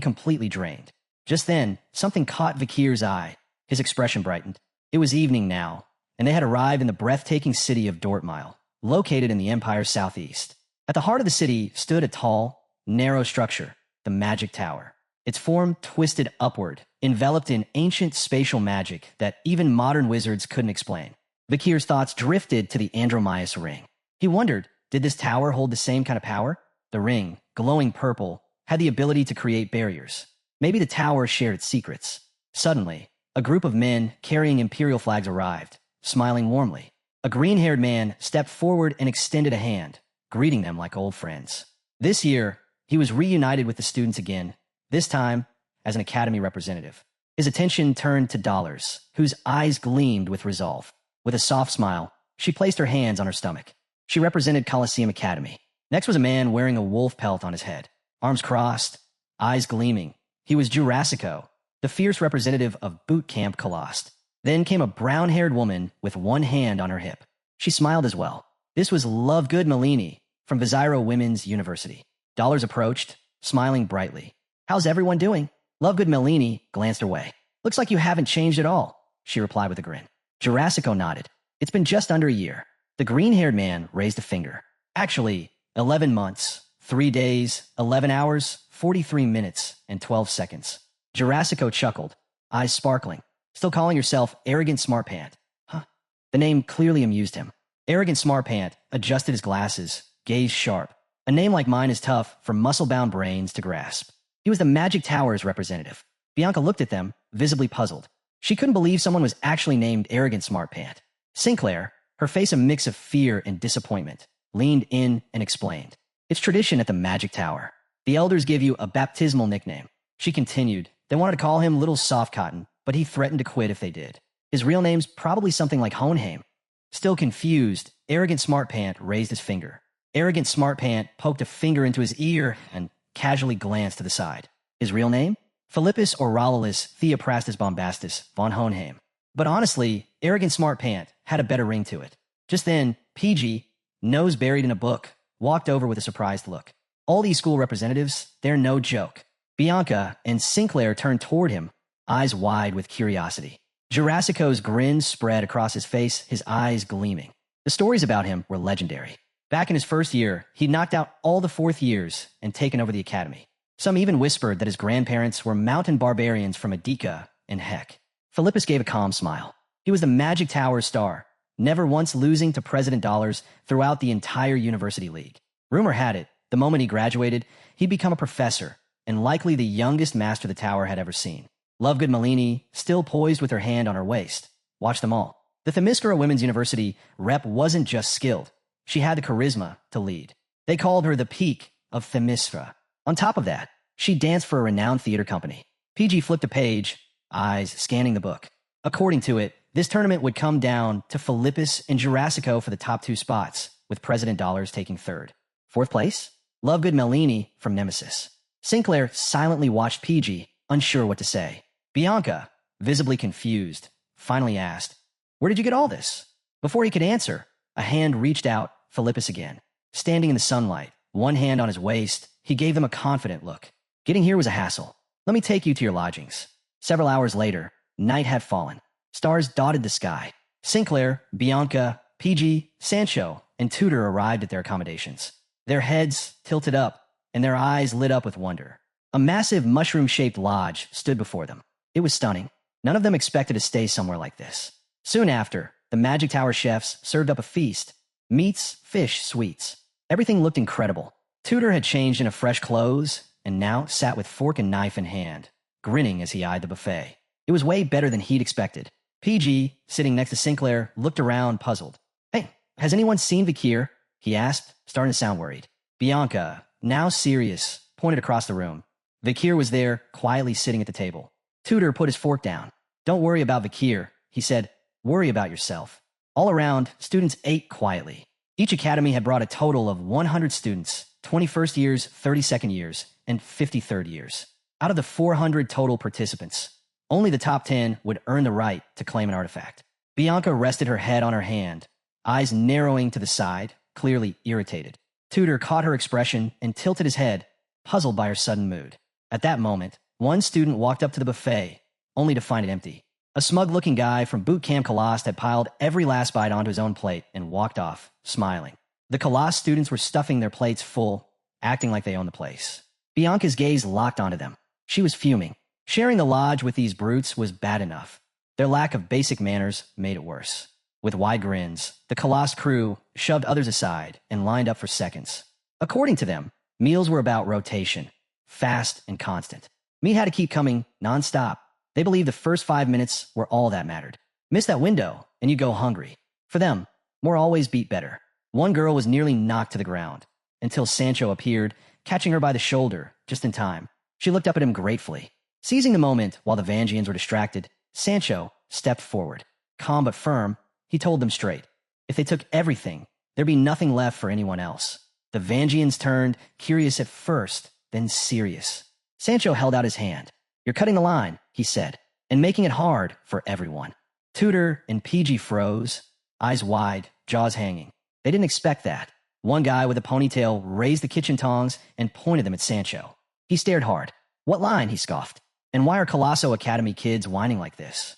completely drained. Just then, something caught Vakir's eye. His expression brightened. It was evening now, and they had arrived in the breathtaking city of Dortmile, located in the Empire's southeast. At the heart of the city stood a tall, narrow structure, the Magic Tower. Its form twisted upward, enveloped in ancient spatial magic that even modern wizards couldn't explain. Vakir's thoughts drifted to the Andromaeus ring. He wondered, did this tower hold the same kind of power? The ring, glowing purple, had the ability to create barriers. Maybe the tower shared its secrets. Suddenly, a group of men carrying imperial flags arrived, smiling warmly. A green-haired man stepped forward and extended a hand, greeting them like old friends. This year, he was reunited with the students again, this time as an academy representative. His attention turned to Dollars, whose eyes gleamed with resolve. With a soft smile, she placed her hands on her stomach. She represented Colossio Academy. Next was a man wearing a wolf pelt on his head, arms crossed, eyes gleaming. He was Jurassico, the fierce representative of Boot Camp Colost. Then came a brown-haired woman with one hand on her hip. She smiled as well. This was Lovegood Malini from Viziro Women's University. Dollars approached, smiling brightly. "How's everyone doing?" Lovegood Malini glanced her way. "Looks like you haven't changed at all," she replied with a grin. Jurassico nodded. "It's been just under a year." The green-haired man raised a finger. "Actually, 11 months, 3 days, 11 hours, 43 minutes, and 12 seconds. Jurassico chuckled, eyes sparkling. "Still calling yourself Arrogant Smart Pant, huh?" The name clearly amused him. Arrogant Smart Pant adjusted his glasses, gaze sharp. A name like mine is tough for muscle-bound brains to grasp. He was the Magic Tower's representative. Bianca looked at them, visibly puzzled. She couldn't believe someone was actually named Arrogant Smart Pant. Sinclair, her face a mix of fear and disappointment, leaned in and explained. "It's tradition at the Magic Tower. The elders give you a baptismal nickname." She continued. They wanted to call him Little Soft Cotton, but he threatened to quit if they did. His real name's probably something like Hohenheim. Still confused, Arrogant Smart Pant raised his finger. Arrogant Smart Pant poked a finger into his ear and casually glanced to the side. His real name? Philippus Aurelius Theophrastus Bombastus von Hohenheim. But honestly, Arrogant Smart Pant had a better ring to it. Just then, PG, nose buried in a book, walked over with a surprised look. All these school representatives, they're no joke. Bianca and Sinclair turned toward him, eyes wide with curiosity. Jurassico's grin spread across his face, his eyes gleaming. The stories about him were legendary. Back in his first year, he'd knocked out all the fourth years and taken over the academy. Some even whispered that his grandparents were mountain barbarians from Adika and Heck. Philippus gave a calm smile. He was the Magic Tower's star, never once losing to President Dollars throughout the entire university league. Rumor had it, the moment he graduated, he'd become a professor, and likely the youngest master the tower had ever seen. Lovegood Malini, still poised with her hand on her waist, watched them all. The Themyscira Women's University rep wasn't just skilled. She had the charisma to lead. They called her the Peak of Themyscira. On top of that, she danced for a renowned theater company. PG flipped a page, eyes scanning the book. According to it, this tournament would come down to Philippus and Jurassico for the top 2 spots, with President Dollars taking third. Fourth place? Lovegood Melini from Nemesis. Sinclair silently watched PG, unsure what to say. Bianca, visibly confused, finally asked, "Where did you get all this?" Before he could answer, a hand reached out, Philippus again. Standing in the sunlight, one hand on his waist, he gave them a confident look. "Getting here was a hassle. Let me take you to your lodgings." Several hours later, night had fallen. Stars dotted the sky. Sinclair, Bianca, PG, Sancho, and Tudor arrived at their accommodations. Their heads tilted up, and their eyes lit up with wonder. A massive mushroom-shaped lodge stood before them. It was stunning. None of them expected to stay somewhere like this. Soon after, the Magic Tower chefs served up a feast. Meats, fish, sweets. Everything looked incredible. Tudor had changed into fresh clothes, and now sat with fork and knife in hand, grinning as he eyed the buffet. It was way better than he'd expected. PG, sitting next to Sinclair, looked around, puzzled. "Hey, has anyone seen Vakir?" he asked, starting to sound worried. Bianca, now serious, pointed across the room. Vakir was there, quietly sitting at the table. Tudor put his fork down. "Don't worry about Vakir," he said. "Worry about yourself." All around, students ate quietly. Each academy had brought a total of 100 students, 21st years, 32nd years, and 53rd years. Out of the 400 total participants, only the top 10 would earn the right to claim an artifact. Bianca rested her head on her hand, eyes narrowing to the side, clearly irritated. Tudor caught her expression and tilted his head, puzzled by her sudden mood. At that moment, one student walked up to the buffet, only to find it empty. A smug-looking guy from Boot Camp Colossio had piled every last bite onto his own plate and walked off, smiling. The Colossio students were stuffing their plates full, acting like they owned the place. Bianca's gaze locked onto them. She was fuming. Sharing the lodge with these brutes was bad enough. Their lack of basic manners made it worse. With wide grins, the Colossio crew shoved others aside and lined up for seconds. According to them, meals were about rotation, fast and constant. Meat had to keep coming non-stop. They believed the first 5 minutes were all that mattered. Miss that window, and you go hungry. For them, more always beat better. One girl was nearly knocked to the ground, until Sancho appeared, catching her by the shoulder, just in time. She looked up at him gratefully. Seizing the moment while the Vangians were distracted, Sancho stepped forward. Calm but firm, he told them straight. If they took everything, there'd be nothing left for anyone else. The Vangians turned, curious at first, then serious. Sancho held out his hand. "You're cutting the line," he said, "and making it hard for everyone." Tudor and PG froze, eyes wide, jaws hanging. They didn't expect that. One guy with a ponytail raised the kitchen tongs and pointed them at Sancho. He stared hard. "What line?" he scoffed. "And why are Colossio Academy kids whining like this?"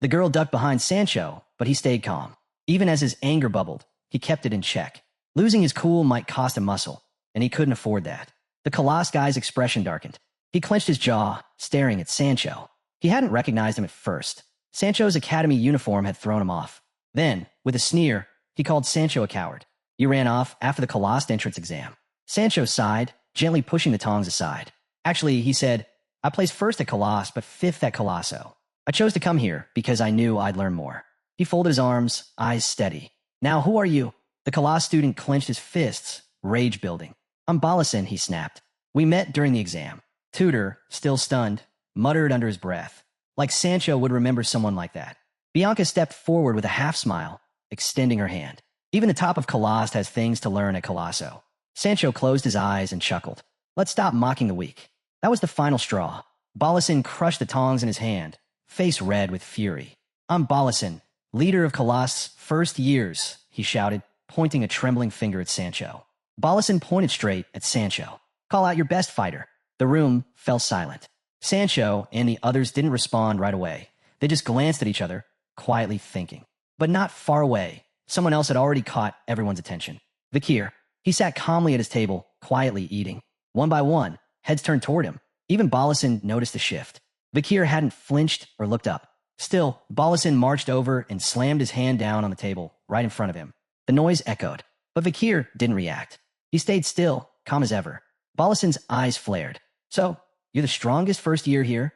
The girl ducked behind Sancho, but he stayed calm. Even as his anger bubbled, he kept it in check. Losing his cool might cost him muscle, and he couldn't afford that. The Colossio guy's expression darkened. He clenched his jaw, staring at Sancho. He hadn't recognized him at first. Sancho's academy uniform had thrown him off. Then, with a sneer, he called Sancho a coward. He ran off after the Colossio entrance exam. Sancho sighed, gently pushing the tongs aside. "Actually," he said, "I placed first at Colossio, but fifth at Colossio. I chose to come here because I knew I'd learn more." He folded his arms, eyes steady. "Now, who are you?" The Colossio student clenched his fists, rage building. "I'm Balison," he snapped. "We met during the exam." Tudor, still stunned, muttered under his breath. Like Sancho would remember someone like that. Bianca stepped forward with a half-smile, extending her hand. Even the top of Colossio has things to learn at Colossio. Sancho closed his eyes and chuckled. "Let's stop mocking the weak." That was the final straw. Balison crushed the tongs in his hand, face red with fury. "I'm Balison, leader of Colossio's first years," he shouted, pointing a trembling finger at Sancho. Balison pointed straight at Sancho. "Call out your best fighter." The room fell silent. Sancho and the others didn't respond right away. They just glanced at each other, quietly thinking. But not far away, someone else had already caught everyone's attention. Vakir. He sat calmly at his table, quietly eating. One by one, heads turned toward him. Even Balasin noticed the shift. Vakir hadn't flinched or looked up. Still, Balasin marched over and slammed his hand down on the table, right in front of him. The noise echoed, but Vakir didn't react. He stayed still, calm as ever. Balasin's eyes flared. So, you're the strongest first year here?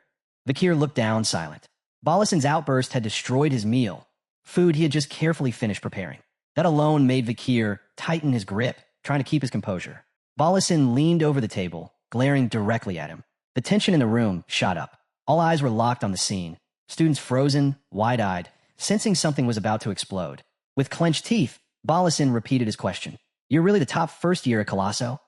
Vakir looked down, silent. Balasin's outburst had destroyed his meal, food he had just carefully finished preparing. That alone made Vakir tighten his grip, trying to keep his composure. Balasin leaned over the table, glaring directly at him. The tension in the room shot up. All eyes were locked on the scene. Students frozen, wide-eyed, sensing something was about to explode. With clenched teeth, Balasin repeated his question. You're really the top first year at Colossio?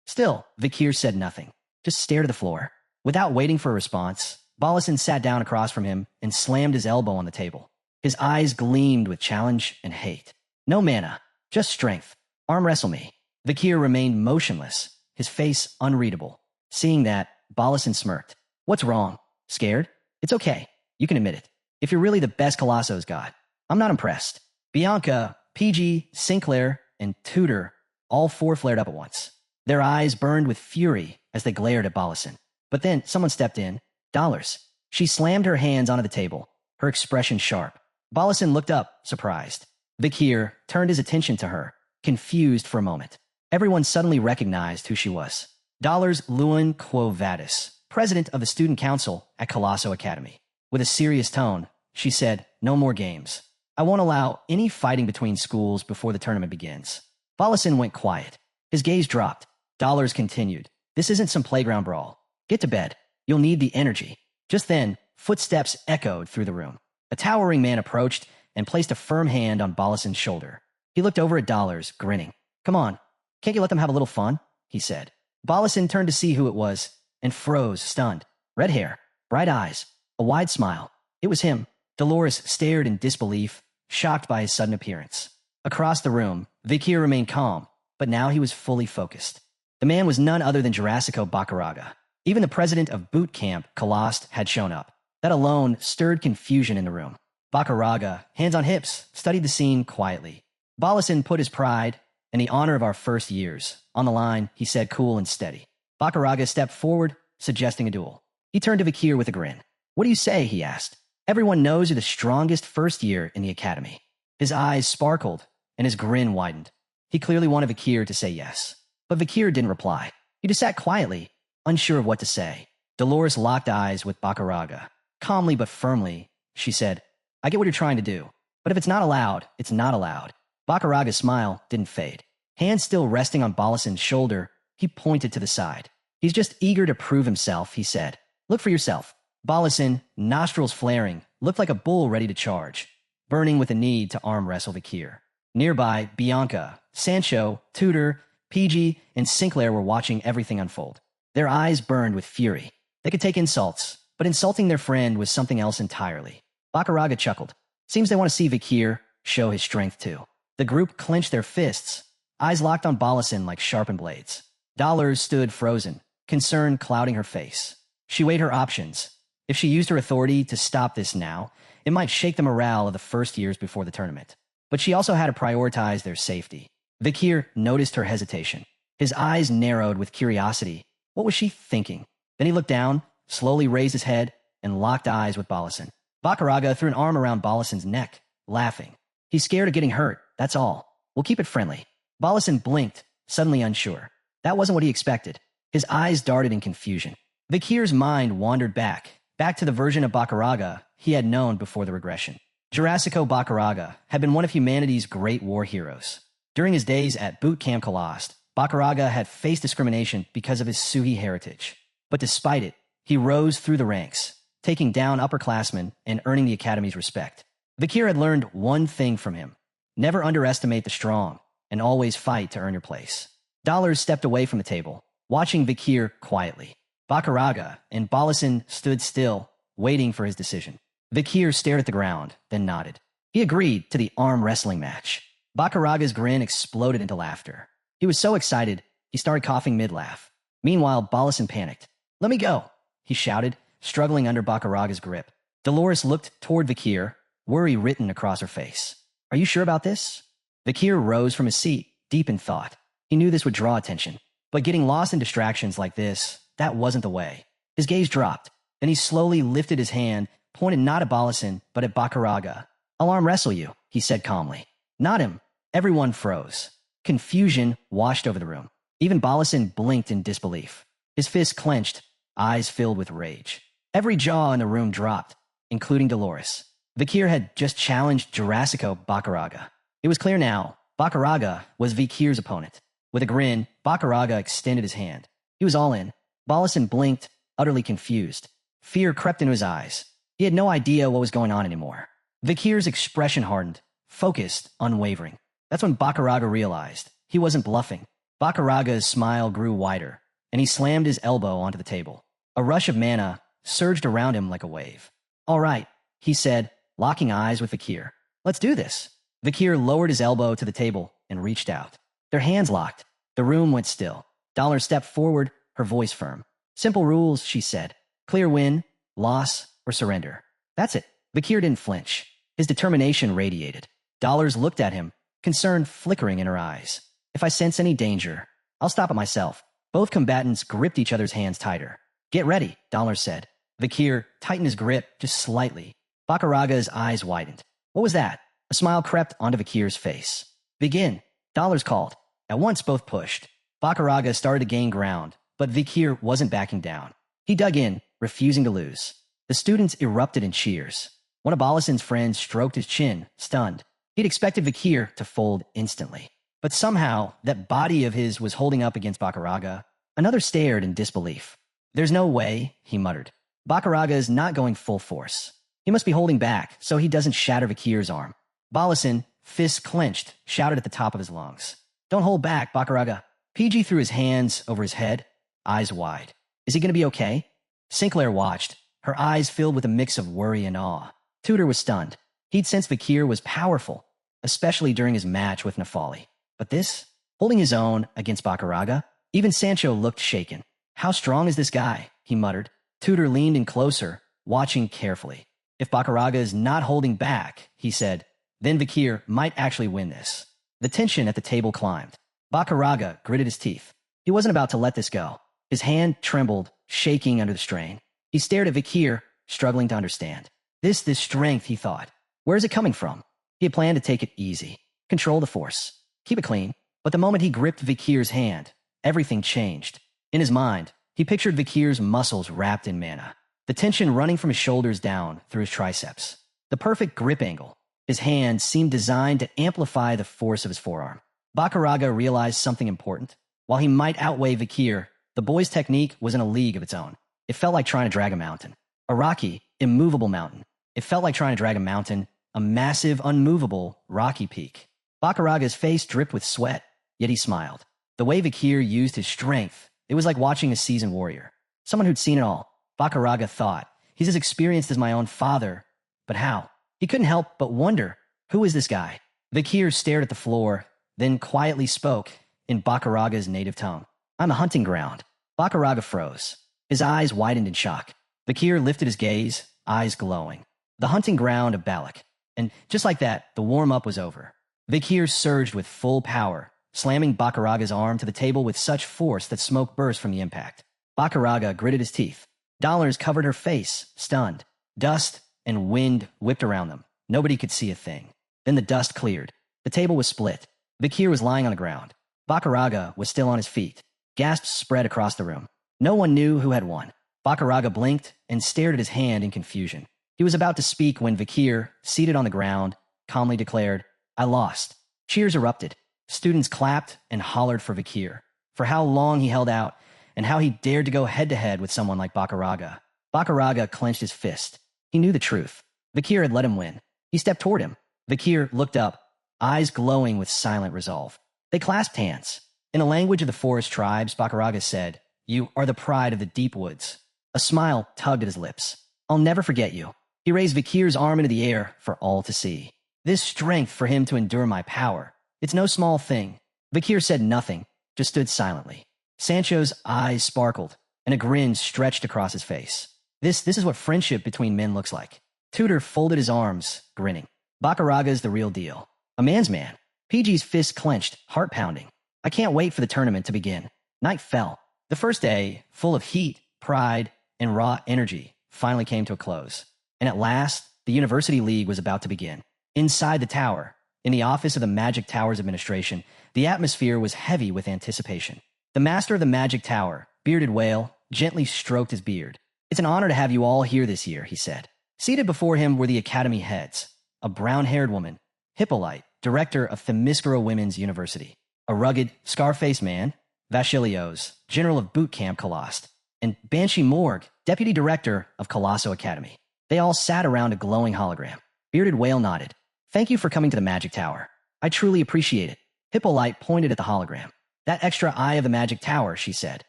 Still, Vakir said nothing, just stared at the floor. Without waiting for a response, Balasin sat down across from him and slammed his elbow on the table. His eyes gleamed with challenge and hate. No mana, just strength. Arm wrestle me. Vakir remained motionless, his face unreadable. Seeing that, Balasin smirked. What's wrong? Scared? It's okay. You can admit it. If you're really the best Colossio's got, I'm not impressed. Bianca, PG, Sinclair, and Tudor all four flared up at once. Their eyes burned with fury as they glared at Balasin. But then someone stepped in. Dollars. She slammed her hands onto the table, her expression sharp. Balasin looked up, surprised. Vakir turned his attention to her, confused for a moment. Everyone suddenly recognized who she was. Dollars Lewin Quo Vadis, president of the student council at Colossio Academy. With a serious tone, she said, no more games. I won't allow any fighting between schools before the tournament begins. Balasin went quiet. His gaze dropped. Dollars continued. This isn't some playground brawl. Get to bed. You'll need the energy. Just then, footsteps echoed through the room. A towering man approached and placed a firm hand on Balasin's shoulder. He looked over at Dollars, grinning. Come on, can't you let them have a little fun? He said. Balasin turned to see who it was and froze, stunned. Red hair, bright eyes, a wide smile. It was him. Dolores stared in disbelief, shocked by his sudden appearance. Across the room, Vakir remained calm, but now he was fully focused. The man was none other than Jurassico Bacaraga. Even the president of boot camp, Kalost, had shown up. That alone stirred confusion in the room. Bacaraga, hands on hips, studied the scene quietly. Balasin put his pride and the honor of our first years on the line, he said, cool and steady. Bacaraga stepped forward, suggesting a duel. He turned to Vakir with a grin. What do you say? He asked. Everyone knows you're the strongest first year in the academy. His eyes sparkled and his grin widened. He clearly wanted Vakir to say yes. But Vakir didn't reply. He just sat quietly, unsure of what to say. Dolores locked eyes with Bacaraga. Calmly but firmly, she said, I get what you're trying to do, but if it's not allowed, it's not allowed. Bacaraga's smile didn't fade. Hands still resting on Balasin's shoulder, he pointed to the side. He's just eager to prove himself, he said. Look for yourself. Balasin, nostrils flaring, looked like a bull ready to charge, burning with the need to arm wrestle Vakir. Nearby, Bianca, Sancho, Tudor, PG, and Sinclair were watching everything unfold. Their eyes burned with fury. They could take insults, but insulting their friend was something else entirely. Bacaraga chuckled. Seems they want to see Vakir show his strength too. The group clenched their fists, eyes locked on Balasin like sharpened blades. Dollars stood frozen, concern clouding her face. She weighed her options. If she used her authority to stop this now, it might shake the morale of the first years before the tournament. But she also had to prioritize their safety. Vakir noticed her hesitation. His eyes narrowed with curiosity. What was she thinking? Then he looked down, slowly raised his head, and locked eyes with Balasin. Bacaraga threw an arm around Balasin's neck, laughing. He's scared of getting hurt, that's all. We'll keep it friendly. Balasin blinked, suddenly unsure. That wasn't what he expected. His eyes darted in confusion. Vakir's mind wandered back to the version of Bacaraga he had known before the regression. Jurassico Bacaraga had been one of humanity's great war heroes. During his days at Boot Camp Kalost, Bacaraga had faced discrimination because of his Suhi heritage. But despite it, he rose through the ranks, taking down upperclassmen and earning the Academy's respect. Vakir had learned one thing from him. Never underestimate the strong, and always fight to earn your place. Dollars stepped away from the table, watching Vakir quietly. Bacaraga and Balasin stood still, waiting for his decision. Vakir stared at the ground, then nodded. He agreed to the arm wrestling match. Bacaraga's grin exploded into laughter. He was so excited, he started coughing mid-laugh. Meanwhile, Balasin panicked. Let me go. he shouted, struggling under Bakaraga's grip. Dolores looked toward Vakir, worry written across her face. Are you sure about this? Vakir rose from his seat, deep in thought. He knew this would draw attention, but getting lost in distractions like this, that wasn't the way. His gaze dropped, then he slowly lifted his hand, pointed not at Balasan, but at Bakaraga. I'll arm wrestle you, he said calmly. Not him. Everyone froze. Confusion washed over the room. Even Balasan blinked in disbelief. His fists clenched, eyes filled with rage. Every jaw in the room dropped, including Dolores. Vakir had just challenged Jurassico Bakaraga. It was clear now, Bakaraga was Vakir's opponent. With a grin, Bakaraga extended his hand. He was all in. Balasan blinked, utterly confused. Fear crept into his eyes. He had no idea what was going on anymore. Vakir's expression hardened, focused, unwavering. That's when Bakaraga realized he wasn't bluffing. Bakaraga's smile grew wider, and he slammed his elbow onto the table. A rush of mana surged around him like a wave. All right, he said, locking eyes with Vakir. Let's do this. Vakir lowered his elbow to the table and reached out. Their hands locked. The room went still. Dollar stepped forward, her voice firm. Simple rules, she said. Clear win, loss, or surrender. That's it. Vakir didn't flinch. His determination radiated. Dollars looked at him, concern flickering in her eyes. If I sense any danger, I'll stop it myself. Both combatants gripped each other's hands tighter. Get ready, Dollars said. Vakir tightened his grip just slightly. Bakaraga's eyes widened. What was that? A smile crept onto Vakir's face. Begin, Dollars called. At once both pushed. Bakaraga started to gain ground, but Vakir wasn't backing down. He dug in, refusing to lose. The students erupted in cheers. One of Balasan's friends stroked his chin, stunned. He'd expected Vakir to fold instantly. But somehow, that body of his was holding up against Bakaraga. Another stared in disbelief. There's no way, he muttered. Bakaraga is not going full force. He must be holding back so he doesn't shatter Vakir's arm. Balasan, fists clenched, shouted at the top of his lungs. Don't hold back, Bakaraga. PG threw his hands over his head, eyes wide. Is he going to be okay? Sinclair watched, her eyes filled with a mix of worry and awe. Tudor was stunned. He'd sensed Vakir was powerful, especially during his match with Nefali. But this? Holding his own against Bakaraga? Even Sancho looked shaken. How strong is this guy? He muttered. Tudor leaned in closer, watching carefully. If Bakaraga is not holding back, he said, then Vakir might actually win this. The tension at the table climbed. Bakaraga gritted his teeth. He wasn't about to let this go. His hand trembled, shaking under the strain. He stared at Vakir, struggling to understand. This strength, he thought. Where is it coming from? He had planned to take it easy. Control the force. Keep it clean. But the moment he gripped Vakir's hand, everything changed. In his mind, he pictured Vakir's muscles wrapped in mana. The tension running from his shoulders down through his triceps. The perfect grip angle. His hand seemed designed to amplify the force of his forearm. Bakaraga realized something important. While he might outweigh Vakir, the boy's technique was in a league of its own. It felt like trying to drag a mountain. A rocky, immovable mountain. It felt like trying to drag a mountain, a massive, unmovable, rocky peak. Bakaraga's face dripped with sweat, yet he smiled. The way Vakir used his strength, it was like watching a seasoned warrior. Someone who'd seen it all. Bakaraga thought, he's as experienced as my own father. But how? He couldn't help but wonder, who is this guy? Vakir stared at the floor, then quietly spoke in Bakaraga's native tongue. I'm a hunting ground. Bakaraga froze. His eyes widened in shock. Vakir lifted his gaze, eyes glowing. The hunting ground of Balak. And just like that, the warm-up was over. Vakir surged with full power, slamming Bakaraga's arm to the table with such force that smoke burst from the impact. Bakaraga gritted his teeth. Dollars covered her face, stunned. Dust and wind whipped around them. Nobody could see a thing. Then the dust cleared. The table was split. Vakir was lying on the ground. Bakaraga was still on his feet. Gasps spread across the room. No one knew who had won. Bakaraga blinked and stared at his hand in confusion. He was about to speak when Vakir, seated on the ground, calmly declared, I lost. Cheers erupted. Students clapped and hollered for Vakir, for how long he held out, and how he dared to go head-to-head with someone like Bakaraga. Bakaraga clenched his fist. He knew the truth. Vakir had let him win. He stepped toward him. Vakir looked up, eyes glowing with silent resolve. They clasped hands. In the language of the forest tribes, Bakaraga said, You are the pride of the deep woods. A smile tugged at his lips. I'll never forget you. He raised Vakir's arm into the air for all to see. This strength for him to endure my power. It's no small thing. Vakir said nothing, just stood silently. Sancho's eyes sparkled. and a grin stretched across his face. This is what friendship between men looks like. Tutor folded his arms, grinning. Bakuraga's the real deal. A man's man. PG's fist clenched, heart pounding. I can't wait for the tournament to begin. Night fell. The first day, full of heat, pride, and raw energy, finally came to a close. And at last, the University League was about to begin. Inside the tower, in the office of the Magic Tower's administration, the atmosphere was heavy with anticipation. The master of the Magic Tower, Bearded Whale, gently stroked his beard. It's an honor to have you all here this year, he said. Seated before him were the academy heads, a brown-haired woman, Hippolyte, director of Themyscira Women's University, a rugged, scar-faced man, Vachilios, general of boot camp Colost, and Banshee Morg, deputy director of Colossio Academy. They all sat around a glowing hologram. Bearded Whale nodded. Thank you for coming to the Magic Tower. I truly appreciate it. Hippolyte pointed at the hologram. That extra eye of the Magic Tower, she said.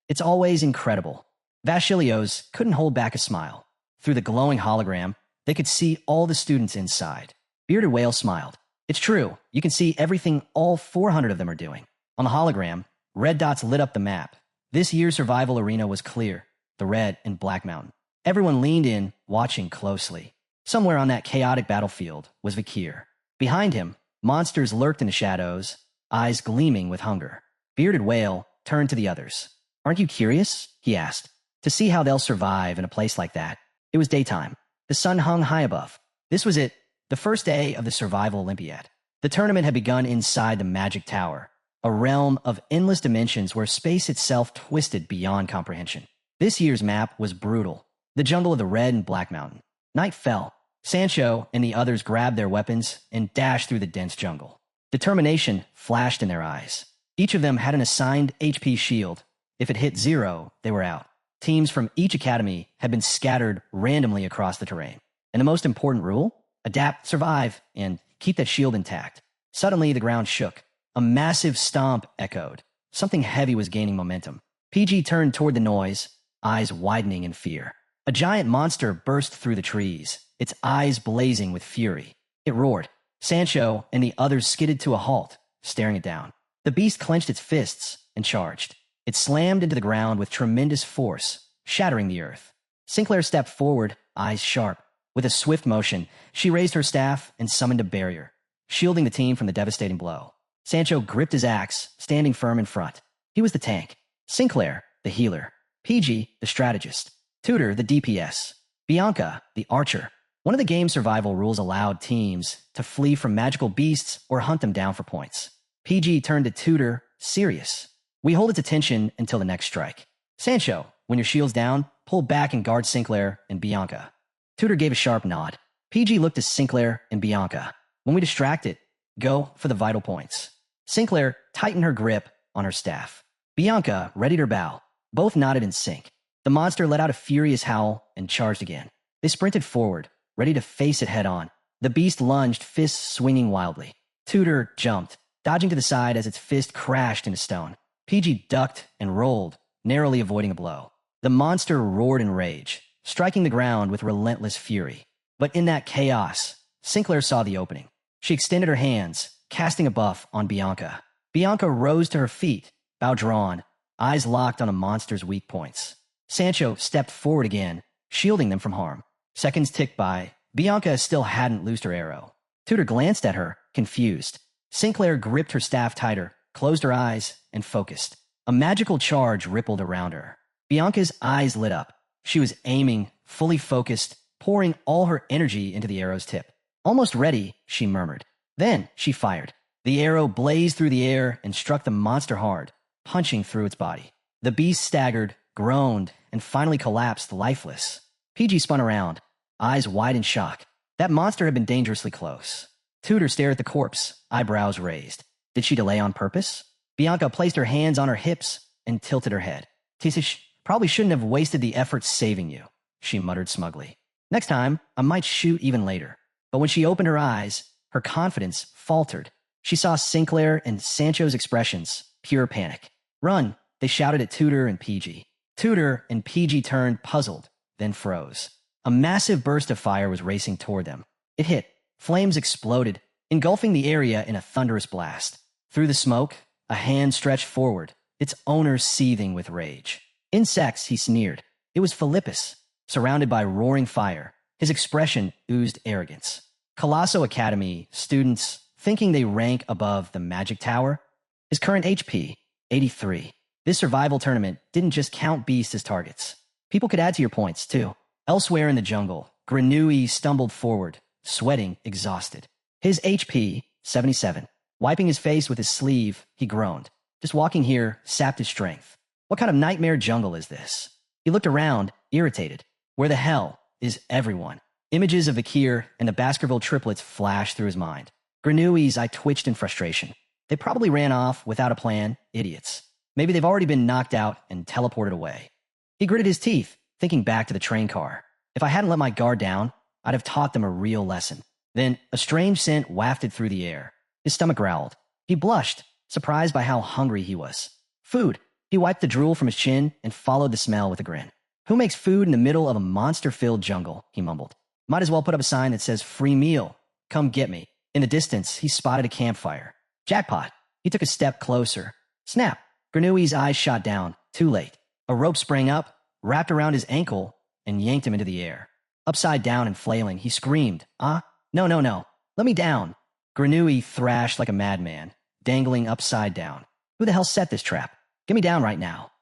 It's always incredible. Vachilios couldn't hold back a smile. Through the glowing hologram, they could see all the students inside. Bearded Whale smiled. It's true. You can see everything all 400 of them are doing. On the hologram, red dots lit up the map. This year's survival arena was clear, the red and black mountain. Everyone leaned in, watching closely. Somewhere on that chaotic battlefield was Vakir. Behind him, monsters lurked in the shadows, eyes gleaming with hunger. Bearded Whale turned to the others. Aren't you curious? He asked. To see how they'll survive in a place like that. It was daytime. The sun hung high above. This was it, the first day of the Survival Olympiad. The tournament had begun inside the Magic Tower, a realm of endless dimensions where space itself twisted beyond comprehension. This year's map was brutal, the jungle of the Red and Black Mountain. Night fell. Sancho and the others grabbed their weapons and dashed through the dense jungle. Determination flashed in their eyes. Each of them had an assigned HP shield. If it hit 0, they were out. Teams from each academy had been scattered randomly across the terrain. And the most important rule? Adapt, survive, and keep that shield intact. Suddenly, the ground shook. A massive stomp echoed. Something heavy was gaining momentum. PG turned toward the noise, eyes widening in fear. A giant monster burst through the trees, its eyes blazing with fury. It roared. Sancho and the others skidded to a halt, staring it down. The beast clenched its fists and charged. It slammed into the ground with tremendous force, shattering the earth. Sinclair stepped forward, eyes sharp. With a swift motion, she raised her staff and summoned a barrier, shielding the team from the devastating blow. Sancho gripped his axe, standing firm in front. He was the tank. Sinclair, the healer. PG, the strategist. Tutor, the DPS. Bianca, the archer. One of the game's survival rules allowed teams to flee from magical beasts or hunt them down for points. PG turned to Tutor, serious. We hold its attention until the next strike. Sancho, when your shield's down, pull back and guard Sinclair and Bianca. Tutor gave a sharp nod. PG looked to Sinclair and Bianca. When we distract it, go for the vital points. Sinclair tightened her grip on her staff. Bianca readied her bow. Both nodded in sync. The monster let out a furious howl and charged again. They sprinted forward, ready to face it head-on. The beast lunged, fists swinging wildly. Tutor jumped, dodging to the side as its fist crashed into stone. PG ducked and rolled, narrowly avoiding a blow. The monster roared in rage, striking the ground with relentless fury. But in that chaos, Sinclair saw the opening. She extended her hands, casting a buff on Bianca. Bianca rose to her feet, bow drawn, eyes locked on a monster's weak points. Sancho stepped forward again, shielding them from harm. Seconds ticked by. Bianca still hadn't loosed her arrow. Tutor glanced at her, confused. Sinclair gripped her staff tighter, closed her eyes, and focused. A magical charge rippled around her. Bianca's eyes lit up. She was aiming, fully focused, pouring all her energy into the arrow's tip. Almost ready, she murmured. Then she fired. The arrow blazed through the air and struck the monster hard, punching through its body. The beast staggered, groaned, and finally collapsed lifeless. PG spun around, eyes wide in shock. That monster had been dangerously close. Tutor stared at the corpse, eyebrows raised. Did she delay on purpose? Bianca placed her hands on her hips and tilted her head. Tisish probably shouldn't have wasted the effort saving you, she muttered smugly. Next time, I might shoot even later. But when she opened her eyes, her confidence faltered. She saw Sinclair and Sancho's expressions, pure panic. Run, they shouted at Tutor and PG. Tutor and PG turned, puzzled, then froze. A massive burst of fire was racing toward them. It hit. Flames exploded, engulfing the area in a thunderous blast. Through the smoke, a hand stretched forward, its owner seething with rage. Insects, he sneered. It was Philippus, surrounded by roaring fire. His expression oozed arrogance. Colossio Academy students thinking they rank above the magic tower. His current HP, 83. This survival tournament didn't just count beasts as targets. People could add to your points, too. Elsewhere in the jungle, Grenouille stumbled forward, sweating, exhausted. His HP, 77. Wiping his face with his sleeve, he groaned. Just walking here sapped his strength. What kind of nightmare jungle is this? He looked around, irritated. Where the hell is everyone? Images of Vakir and the Baskerville triplets flashed through his mind. Grenouille's eye twitched in frustration. They probably ran off without a plan, idiots. Maybe they've already been knocked out and teleported away. He gritted his teeth, thinking back to the train car. If I hadn't let my guard down, I'd have taught them a real lesson. Then a strange scent wafted through the air. His stomach growled. He blushed, surprised by how hungry he was. Food. He wiped the drool from his chin and followed the smell with a grin. Who makes food in the middle of a monster-filled jungle? He mumbled. Might as well put up a sign that says, "Free meal. Come get me." In the distance, he spotted a campfire. Jackpot. He took a step closer. Snap. Grenouille's eyes shot down. Too late. A rope sprang up, wrapped around his ankle, and yanked him into the air. Upside down and flailing, he screamed, No, no, no. Let me down." Grenouille thrashed like a madman, dangling upside down. Who the hell set this trap? Get me down right now.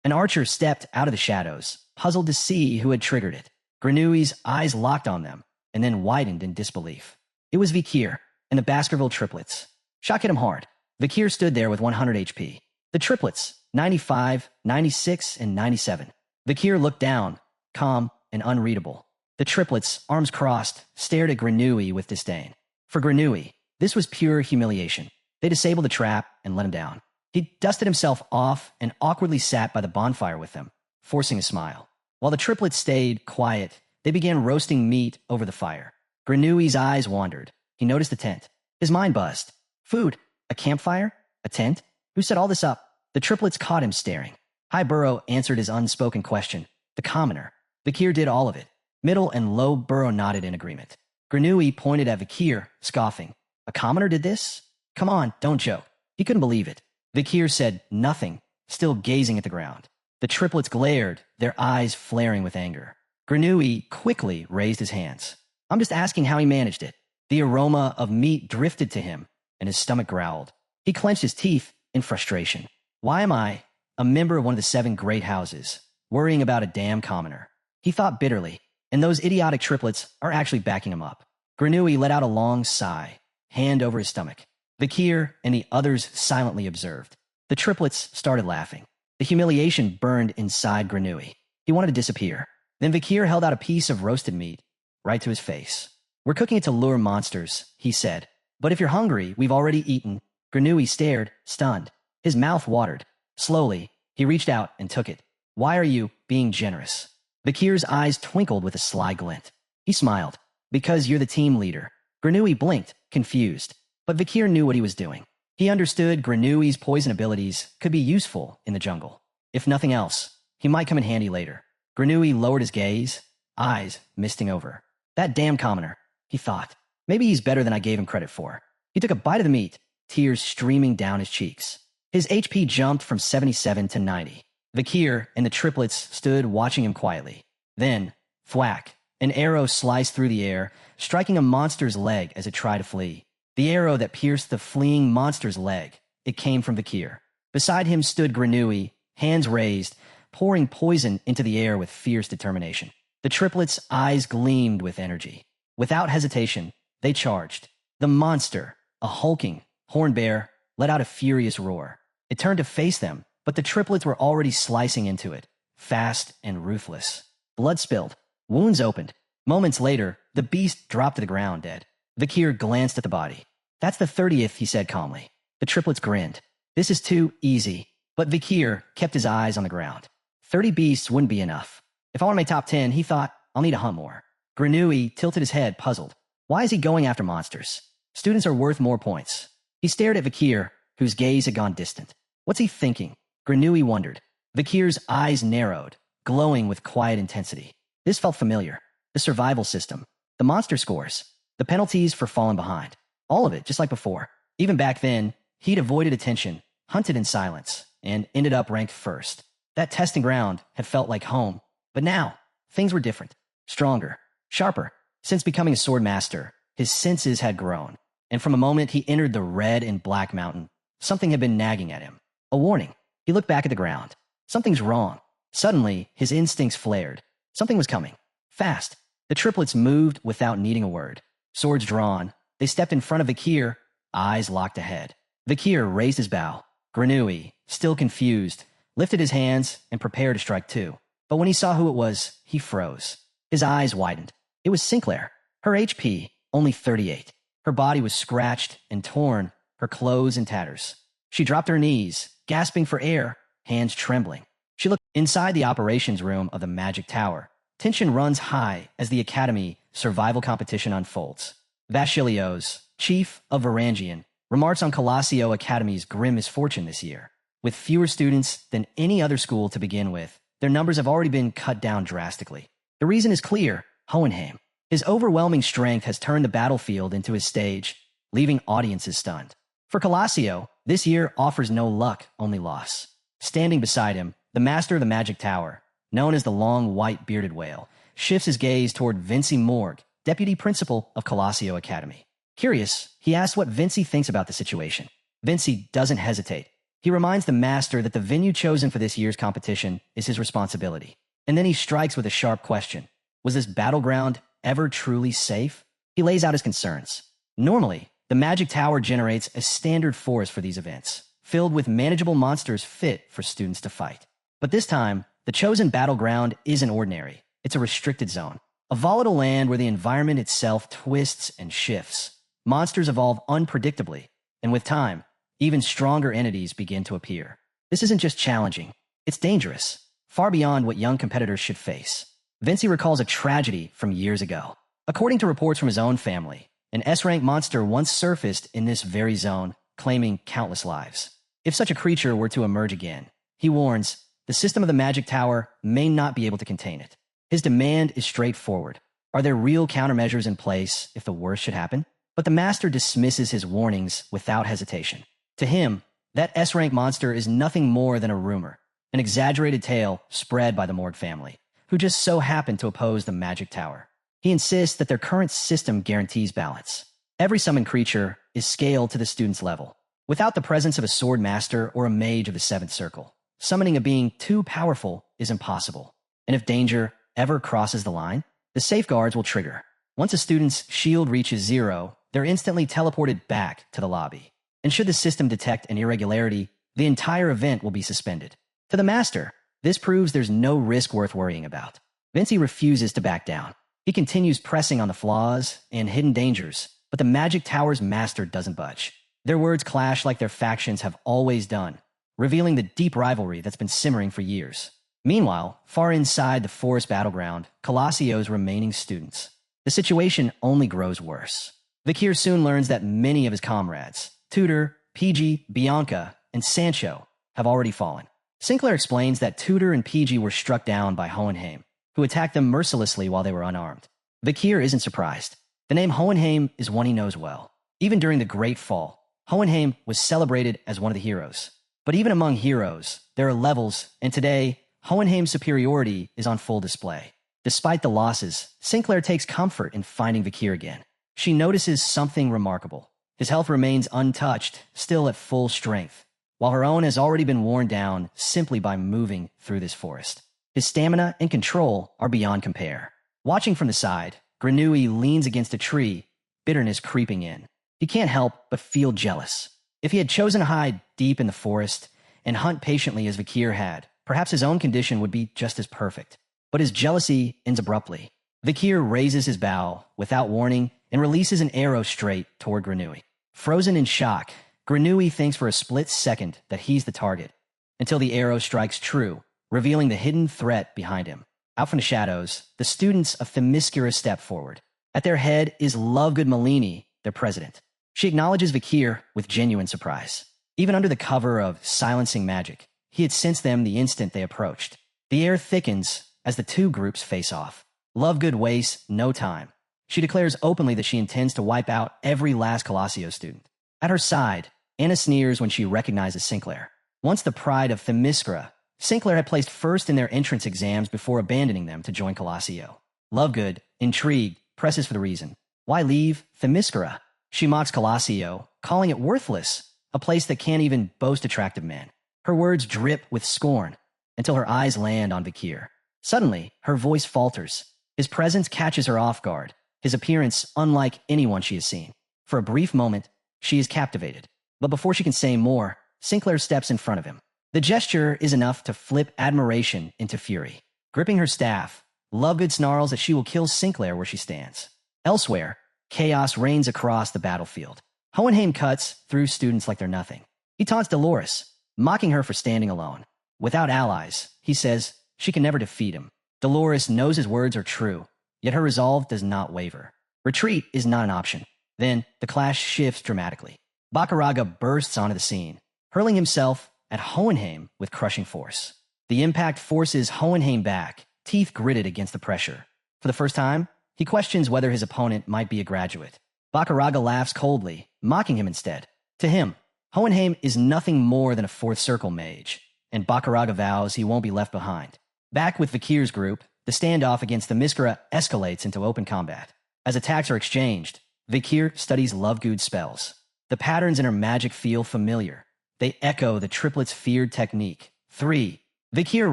An archer stepped out of the shadows, puzzled to see who had triggered it. Grenouille's eyes locked on them, and then widened in disbelief. It was Vakir and the Baskerville triplets. Shock hit him hard. Vakir stood there with 100 HP. The triplets, 95, 96, and 97. Vakir looked down, calm and unreadable. The triplets, arms crossed, stared at Grenouille with disdain. For Grenouille, this was pure humiliation. They disabled the trap and let him down. He dusted himself off and awkwardly sat by the bonfire with them, forcing a smile. While the triplets stayed quiet, they began roasting meat over the fire. Grenouille's eyes wandered. He noticed the tent. His mind buzzed. Food? A campfire? A tent? Who set all this up? The triplets caught him staring. High Burrow answered his unspoken question. The commoner. Vakir did all of it. Middle and Low Burrow nodded in agreement. Grenouille pointed at Vakir, scoffing. A commoner did this? Come on, don't joke. He couldn't believe it. Vakir said nothing, still gazing at the ground. The triplets glared, their eyes flaring with anger. Grenouille quickly raised his hands. I'm just asking how he managed it. The aroma of meat drifted to him, and his stomach growled. He clenched his teeth in frustration. Why am I, a member of one of the 7 great houses, worrying about a damn commoner? He thought bitterly, and those idiotic triplets are actually backing him up. Grenouille let out a long sigh, hand over his stomach. Vakir and the others silently observed. The triplets started laughing. The humiliation burned inside Grenouille. He wanted to disappear. Then Vakir held out a piece of roasted meat, right to his face. We're cooking it to lure monsters, he said. But if you're hungry, we've already eaten. Grenouille stared, stunned. His mouth watered. Slowly, he reached out and took it. Why are you being generous? Vakir's eyes twinkled with a sly glint. He smiled. Because you're the team leader. Grenouille blinked, confused. But Vakir knew what he was doing. He understood Grenouille's poison abilities could be useful in the jungle. If nothing else, he might come in handy later. Grenouille lowered his gaze, eyes misting over. That damn commoner, he thought. Maybe he's better than I gave him credit for. He took a bite of the meat, tears streaming down his cheeks. His HP jumped from 77 to 90. Vakir and the triplets stood watching him quietly. Then, thwack, an arrow sliced through the air, striking a monster's leg as it tried to flee. The arrow that pierced the fleeing monster's leg. It came from Vakir. Beside him stood Grenouille, hands raised, pouring poison into the air with fierce determination. The triplets' eyes gleamed with energy. Without hesitation, they charged. The monster, a hulking horned bear, let out a furious roar. It turned to face them, but the triplets were already slicing into it, fast and ruthless. Blood spilled. Wounds opened. Moments later, the beast dropped to the ground dead. Vakir glanced at the body. That's the 30th, he said calmly. The triplets grinned. This is too easy. But Vakir kept his eyes on the ground. 30 beasts wouldn't be enough. If I want to make top 10, he thought, I'll need to hunt more. Grenouille tilted his head, puzzled. Why is he going after monsters? Students are worth more points. He stared at Vakir, whose gaze had gone distant. What's he thinking? Grenouille wondered. Vakir's eyes narrowed, glowing with quiet intensity. This felt familiar. The survival system. The monster scores. The penalties for falling behind. All of it, just like before. Even back then, he'd avoided attention, hunted in silence, and ended up ranked first. That testing ground had felt like home. But now, things were different. Stronger. Sharper. Since becoming a Swordmaster, his senses had grown. And from a moment he entered the red and black mountain, something had been nagging at him. A warning. He looked back at the ground. Something's wrong. Suddenly, his instincts flared. Something was coming. Fast. The triplets moved without needing a word. Swords drawn, they stepped in front of Vakir, eyes locked ahead. Vakir raised his bow. Grenouille, still confused, lifted his hands and prepared to strike too. But when he saw who it was, he froze. His eyes widened. It was Sinclair. Her HP, only 38. Her body was scratched and torn, her clothes in tatters. She dropped her knees, gasping for air, hands trembling. She looked inside the operations room of the Magic Tower. Tension runs high as the Academy survival competition unfolds. Vashilios, chief of Varangian, remarks on Colossio Academy's grim misfortune this year. With fewer students than any other school to begin with, their numbers have already been cut down drastically. The reason is clear: Hohenheim. His overwhelming strength has turned the battlefield into his stage, leaving audiences stunned. For Colossio, this year offers no luck, only loss. Standing beside him, the master of the Magic Tower, known as the Long White Bearded Whale, shifts his gaze toward Vinci Morg, deputy principal of Colossio Academy. Curious, he asks what Vinci thinks about the situation. Vinci doesn't hesitate. He reminds the master that the venue chosen for this year's competition is his responsibility. And then he strikes with a sharp question. Was this battleground ever truly safe? He lays out his concerns. Normally, the Magic Tower generates a standard force for these events, filled with manageable monsters fit for students to fight. But this time, the chosen battleground isn't ordinary. It's a restricted zone. A volatile land where the environment itself twists and shifts. Monsters evolve unpredictably, and with time, even stronger entities begin to appear. This isn't just challenging, it's dangerous, far beyond what young competitors should face. Vinci recalls a tragedy from years ago. According to reports from his own family, an S-rank monster once surfaced in this very zone, claiming countless lives. If such a creature were to emerge again, he warns, the system of the Magic Tower may not be able to contain it. His demand is straightforward. Are there real countermeasures in place if the worst should happen? But the master dismisses his warnings without hesitation. To him, that S-rank monster is nothing more than a rumor, an exaggerated tale spread by the Morg family, who just so happen to oppose the Magic Tower. He insists that their current system guarantees balance. Every summoned creature is scaled to the student's level, without the presence of a Swordmaster or a mage of the Seventh Circle. Summoning a being too powerful is impossible, and if danger ever crosses the line, the safeguards will trigger. Once a student's shield reaches 0, they're instantly teleported back to the lobby. And should the system detect an irregularity, the entire event will be suspended. To the master, this proves there's no risk worth worrying about. Vinci refuses to back down. He continues pressing on the flaws and hidden dangers, but the Magic Tower's master doesn't budge. Their words clash like their factions have always done, revealing the deep rivalry that's been simmering for years. Meanwhile, far inside the forest battleground, Colossio's remaining students. The situation only grows worse. Vakir soon learns that many of his comrades, Tudor, PG, Bianca, and Sancho, have already fallen. Sinclair explains that Tudor and PG were struck down by Hohenheim, who attacked them mercilessly while they were unarmed. Vakir isn't surprised. The name Hohenheim is one he knows well. Even during the Great Fall, Hohenheim was celebrated as one of the heroes. But even among heroes, there are levels, and today, Hohenheim's superiority is on full display. Despite the losses, Sinclair takes comfort in finding Vakir again. She notices something remarkable. His health remains untouched, still at full strength, while her own has already been worn down simply by moving through this forest. His stamina and control are beyond compare. Watching from the side, Grenouille leans against a tree, bitterness creeping in. He can't help but feel jealous. If he had chosen to hide deep in the forest and hunt patiently as Vakir had, perhaps his own condition would be just as perfect. But his jealousy ends abruptly. Vakir raises his bow without warning and releases an arrow straight toward Grenouille. Frozen in shock, Grenouille thinks for a split second that he's the target, until the arrow strikes true, revealing the hidden threat behind him. Out from the shadows, the students of Themyscira step forward. At their head is Lovegood Malini, their president. She acknowledges Vakir with genuine surprise. Even under the cover of silencing magic, he had sensed them the instant they approached. The air thickens as the two groups face off. Lovegood wastes no time. She declares openly that she intends to wipe out every last Colossio student. At her side, Anna sneers when she recognizes Sinclair. Once the pride of Themyscira, Sinclair had placed first in their entrance exams before abandoning them to join Colossio. Lovegood, intrigued, presses for the reason. Why leave Themyscira? She mocks Colossio, calling it worthless, a place that can't even boast attractive men. Her words drip with scorn until her eyes land on Vakir. Suddenly, her voice falters. His presence catches her off guard, his appearance unlike anyone she has seen. For a brief moment, she is captivated. But before she can say more, Sinclair steps in front of him. The gesture is enough to flip admiration into fury. Gripping her staff, Lovegood snarls that she will kill Sinclair where she stands. Elsewhere, chaos reigns across the battlefield. Hohenheim cuts through students like they're nothing. He taunts Dolores, mocking her for standing alone. Without allies, he says she can never defeat him. Dolores knows his words are true, yet her resolve does not waver. Retreat is not an option. Then, the clash shifts dramatically. Bakaraga bursts onto the scene, hurling himself at Hohenheim with crushing force. The impact forces Hohenheim back, teeth gritted against the pressure. For the first time, he questions whether his opponent might be a graduate. Bakaraga laughs coldly, mocking him instead. To him, Hohenheim is nothing more than a fourth circle mage, and Bakaraga vows he won't be left behind. Back with Vakir's group, the standoff against the Themyscira escalates into open combat. As attacks are exchanged, Vakir studies Lovegood's spells. The patterns in her magic feel familiar. They echo the triplets' feared technique. 3. Vakir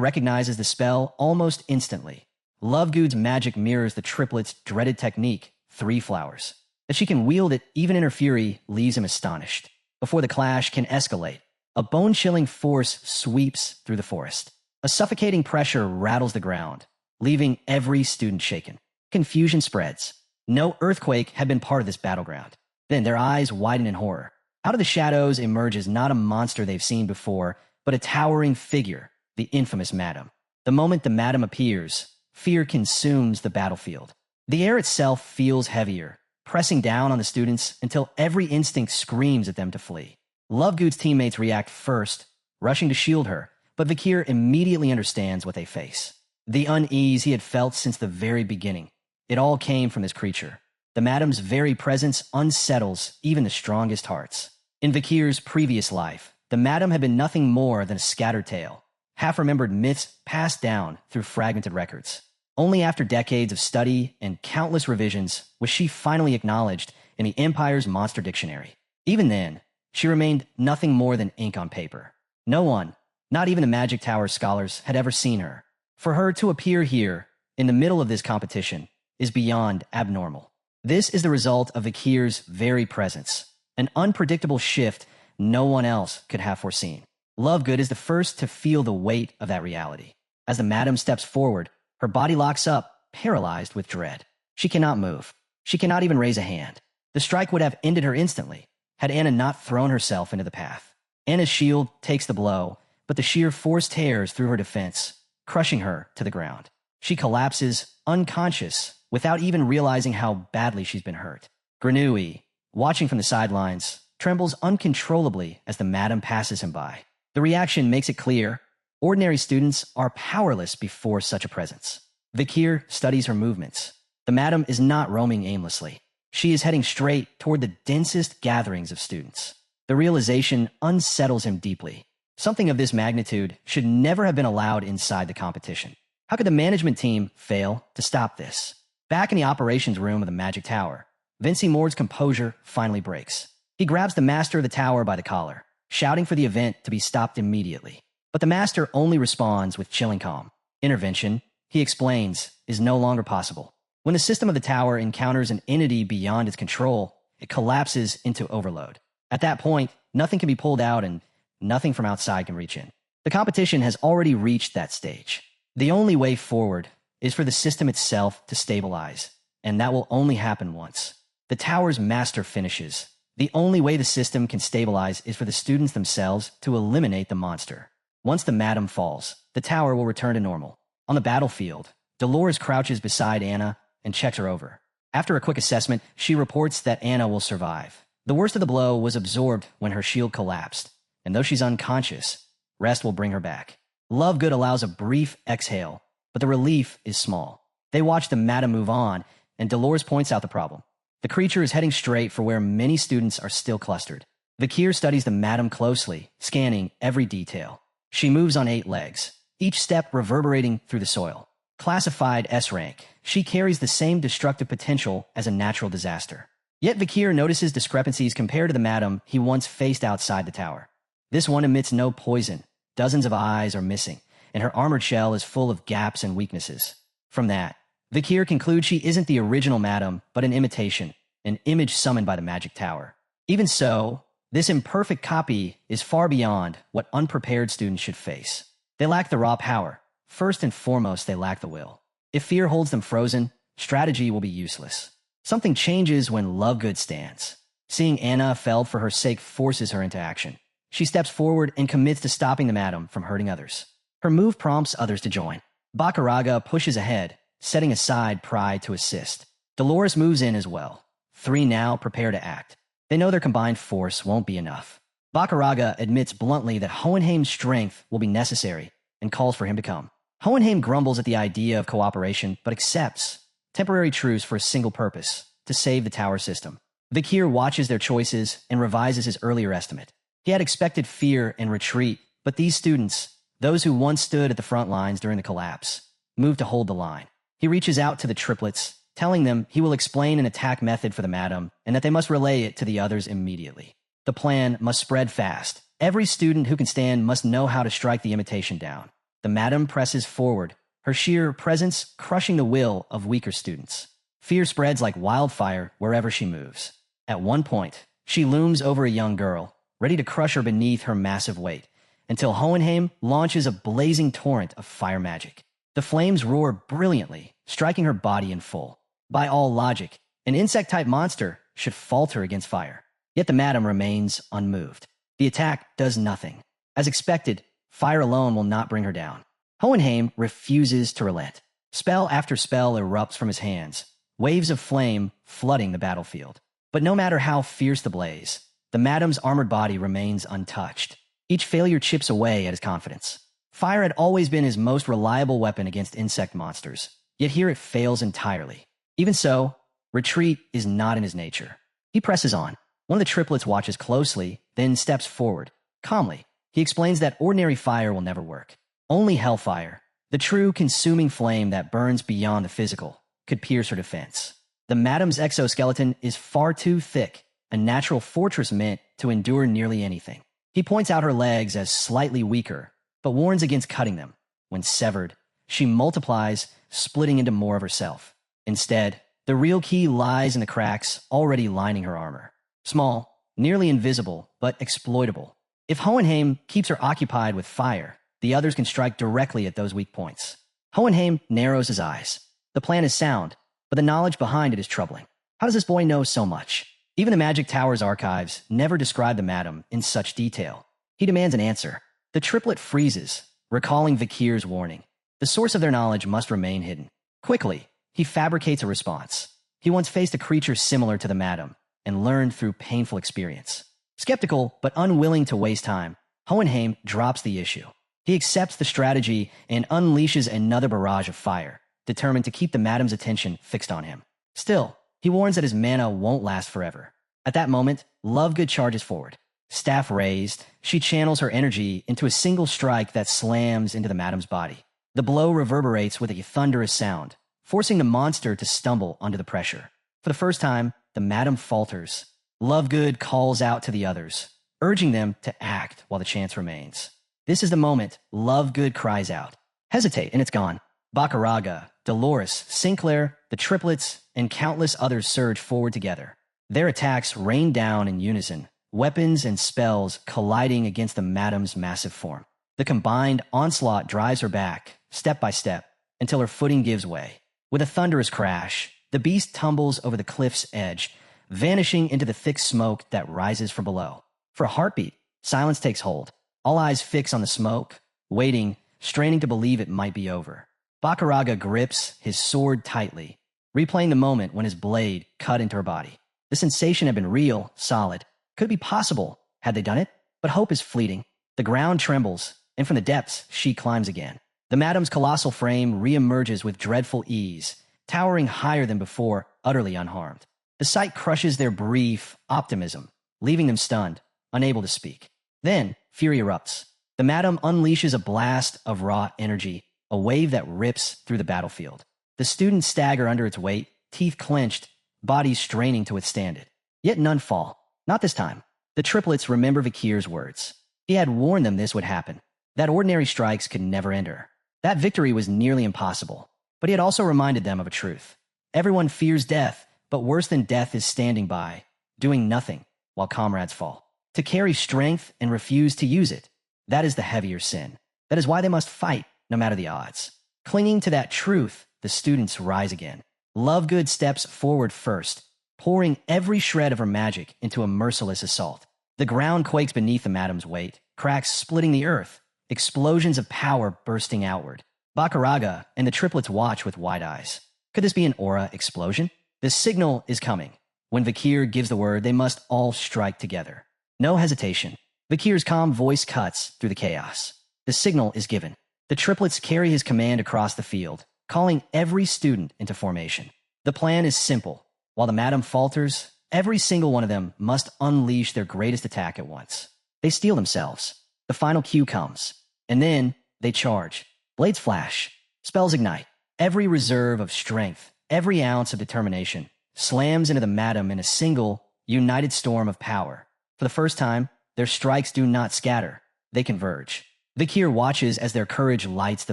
recognizes the spell almost instantly. Lovegood's magic mirrors the triplets' dreaded technique, 3 flowers. That she can wield it even in her fury leaves him astonished. Before the clash can escalate, a bone-chilling force sweeps through the forest. A suffocating pressure rattles the ground, leaving every student shaken. Confusion spreads. No earthquake had been part of this battleground. Then their eyes widen in horror. Out of the shadows emerges not a monster they've seen before, but a towering figure, the infamous Madam. The moment the Madam appears, fear consumes the battlefield. The air itself feels heavier, pressing down on the students until every instinct screams at them to flee. Lovegood's teammates react first, rushing to shield her, but Vakir immediately understands what they face. The unease he had felt since the very beginning. It all came from this creature. The Madam's very presence unsettles even the strongest hearts. In Vakir's previous life, the Madam had been nothing more than a scattered tale, half-remembered myths passed down through fragmented records. Only after decades of study and countless revisions was she finally acknowledged in the Empire's monster dictionary. Even then, she remained nothing more than ink on paper. No one, not even the Magic Tower scholars, had ever seen her. For her to appear here, in the middle of this competition, is beyond abnormal. This is the result of Vakir's very presence, an unpredictable shift no one else could have foreseen. Lovegood is the first to feel the weight of that reality. As the Madam steps forward, her body locks up, paralyzed with dread. She cannot move. She cannot even raise a hand. The strike would have ended her instantly, had Anna not thrown herself into the path. Anna's shield takes the blow, but the sheer force tears through her defense, crushing her to the ground. She collapses, unconscious, without even realizing how badly she's been hurt. Granui, watching from the sidelines, trembles uncontrollably as the Madam passes him by. The reaction makes it clear. Ordinary students are powerless before such a presence. Vakir studies her movements. The Madam is not roaming aimlessly. She is heading straight toward the densest gatherings of students. The realization unsettles him deeply. Something of this magnitude should never have been allowed inside the competition. How could the management team fail to stop this? Back in the operations room of the Magic Tower, Vinci Mord's composure finally breaks. He grabs the master of the tower by the collar, shouting for the event to be stopped immediately. But the master only responds with chilling calm. Intervention, he explains, is no longer possible. When the system of the tower encounters an entity beyond its control, it collapses into overload. At that point, nothing can be pulled out and nothing from outside can reach in. The competition has already reached that stage. The only way forward is for the system itself to stabilize, and that will only happen once. The tower's master finishes. The only way the system can stabilize is for the students themselves to eliminate the monster. Once the Madam falls, the tower will return to normal. On the battlefield, Dolores crouches beside Anna and checks her over. After a quick assessment, she reports that Anna will survive. The worst of the blow was absorbed when her shield collapsed, and though she's unconscious, rest will bring her back. Lovegood allows a brief exhale, but the relief is small. They watch the Madam move on, and Dolores points out the problem. The creature is heading straight for where many students are still clustered. Vakir studies the Madam closely, scanning every detail. She moves on 8 legs, each step reverberating through the soil. Classified S rank, she carries the same destructive potential as a natural disaster. Yet Vakir notices discrepancies compared to the madam he once faced outside the tower. This one emits no poison, dozens of eyes are missing, and her armored shell is full of gaps and weaknesses. From that, Vakir concludes she isn't the original madam, but an imitation, an image summoned by the magic tower. Even so, this imperfect copy is far beyond what unprepared students should face. They lack the raw power. First and foremost, they lack the will. If fear holds them frozen, strategy will be useless. Something changes when Lovegood stands. Seeing Anna felled for her sake forces her into action. She steps forward and commits to stopping the madam from hurting others. Her move prompts others to join. Bakaraga pushes ahead, setting aside pride to assist. Dolores moves in as well. 3 now prepare to act. They know their combined force won't be enough. Bakaraga admits bluntly that Hohenheim's strength will be necessary and calls for him to come. Hohenheim grumbles at the idea of cooperation, but accepts temporary truce for a single purpose, to save the tower system. Vakir watches their choices and revises his earlier estimate. He had expected fear and retreat, but these students, those who once stood at the front lines during the collapse, moved to hold the line. He reaches out to the triplets, telling them he will explain an attack method for the madam and that they must relay it to the others immediately. The plan must spread fast. Every student who can stand must know how to strike the imitation down. The madam presses forward, her sheer presence crushing the will of weaker students. Fear spreads like wildfire wherever she moves. At one point, she looms over a young girl, ready to crush her beneath her massive weight, until Hohenheim launches a blazing torrent of fire magic. The flames roar brilliantly, striking her body in full. By all logic, an insect-type monster should falter against fire. Yet the madam remains unmoved. The attack does nothing. As expected, fire alone will not bring her down. Hohenheim refuses to relent. Spell after spell erupts from his hands, waves of flame flooding the battlefield. But no matter how fierce the blaze, the madam's armored body remains untouched. Each failure chips away at his confidence. Fire had always been his most reliable weapon against insect monsters, yet here it fails entirely. Even so, retreat is not in his nature. He presses on. One of the triplets watches closely, then steps forward. Calmly, he explains that ordinary fire will never work. Only hellfire, the true consuming flame that burns beyond the physical, could pierce her defense. The madam's exoskeleton is far too thick, a natural fortress meant to endure nearly anything. He points out her legs as slightly weaker, but warns against cutting them. When severed, she multiplies, splitting into more of herself. Instead, the real key lies in the cracks already lining her armor. Small, nearly invisible, but exploitable. If Hohenheim keeps her occupied with fire, the others can strike directly at those weak points. Hohenheim narrows his eyes. The plan is sound, but the knowledge behind it is troubling. How does this boy know so much? Even the Magic Tower's archives never describe the madam in such detail. He demands an answer. The triplet freezes, recalling Vakir's warning. The source of their knowledge must remain hidden. Quickly, he fabricates a response. He once faced a creature similar to the madam, and learned through painful experience. Skeptical, but unwilling to waste time, Hohenheim drops the issue. He accepts the strategy and unleashes another barrage of fire, determined to keep the madam's attention fixed on him. Still, he warns that his mana won't last forever. At that moment, Lovegood charges forward. Staff raised, she channels her energy into a single strike that slams into the madam's body. The blow reverberates with a thunderous sound, forcing the monster to stumble under the pressure. For the first time, the madam falters. Lovegood calls out to the others, urging them to act while the chance remains. This is the moment Lovegood cries out. Hesitate, and it's gone. Bakaraga, Dolores, Sinclair, the triplets, and countless others surge forward together. Their attacks rain down in unison, weapons and spells colliding against the madam's massive form. The combined onslaught drives her back, step by step, until her footing gives way. With a thunderous crash, the beast tumbles over the cliff's edge, vanishing into the thick smoke that rises from below. For a heartbeat, silence takes hold. All eyes fix on the smoke, waiting, straining to believe it might be over. Bakaraga grips his sword tightly, replaying the moment when his blade cut into her body. The sensation had been real, solid. Could be possible, had they done it? But hope is fleeting. The ground trembles, and from the depths, she climbs again. The madam's colossal frame reemerges with dreadful ease, towering higher than before, utterly unharmed. The sight crushes their brief optimism, leaving them stunned, unable to speak. Then, fury erupts. The madam unleashes a blast of raw energy, a wave that rips through the battlefield. The students stagger under its weight, teeth clenched, bodies straining to withstand it. Yet none fall. Not this time. The triplets remember Vakir's words. He had warned them this would happen, that ordinary strikes could never end her. That victory was nearly impossible, but he had also reminded them of a truth. Everyone fears death, but worse than death is standing by, doing nothing, while comrades fall. To carry strength and refuse to use it, that is the heavier sin. That is why they must fight, no matter the odds. Clinging to that truth, the students rise again. Lovegood steps forward first, pouring every shred of her magic into a merciless assault. The ground quakes beneath the madam's weight, cracks splitting the earth, explosions of power bursting outward. Bakaraga and the triplets watch with wide eyes. Could this be an aura explosion? The signal is coming. When Vakir gives the word, they must all strike together. No hesitation. Vakir's calm voice cuts through the chaos. The signal is given. The triplets carry his command across the field, calling every student into formation. The plan is simple. While the madam falters, every single one of them must unleash their greatest attack at once. They steel themselves. The final cue comes. And then they charge. Blades flash. Spells ignite. Every reserve of strength, every ounce of determination, slams into the madam in a single, united storm of power. For the first time, their strikes do not scatter. They converge. Vakir watches as their courage lights the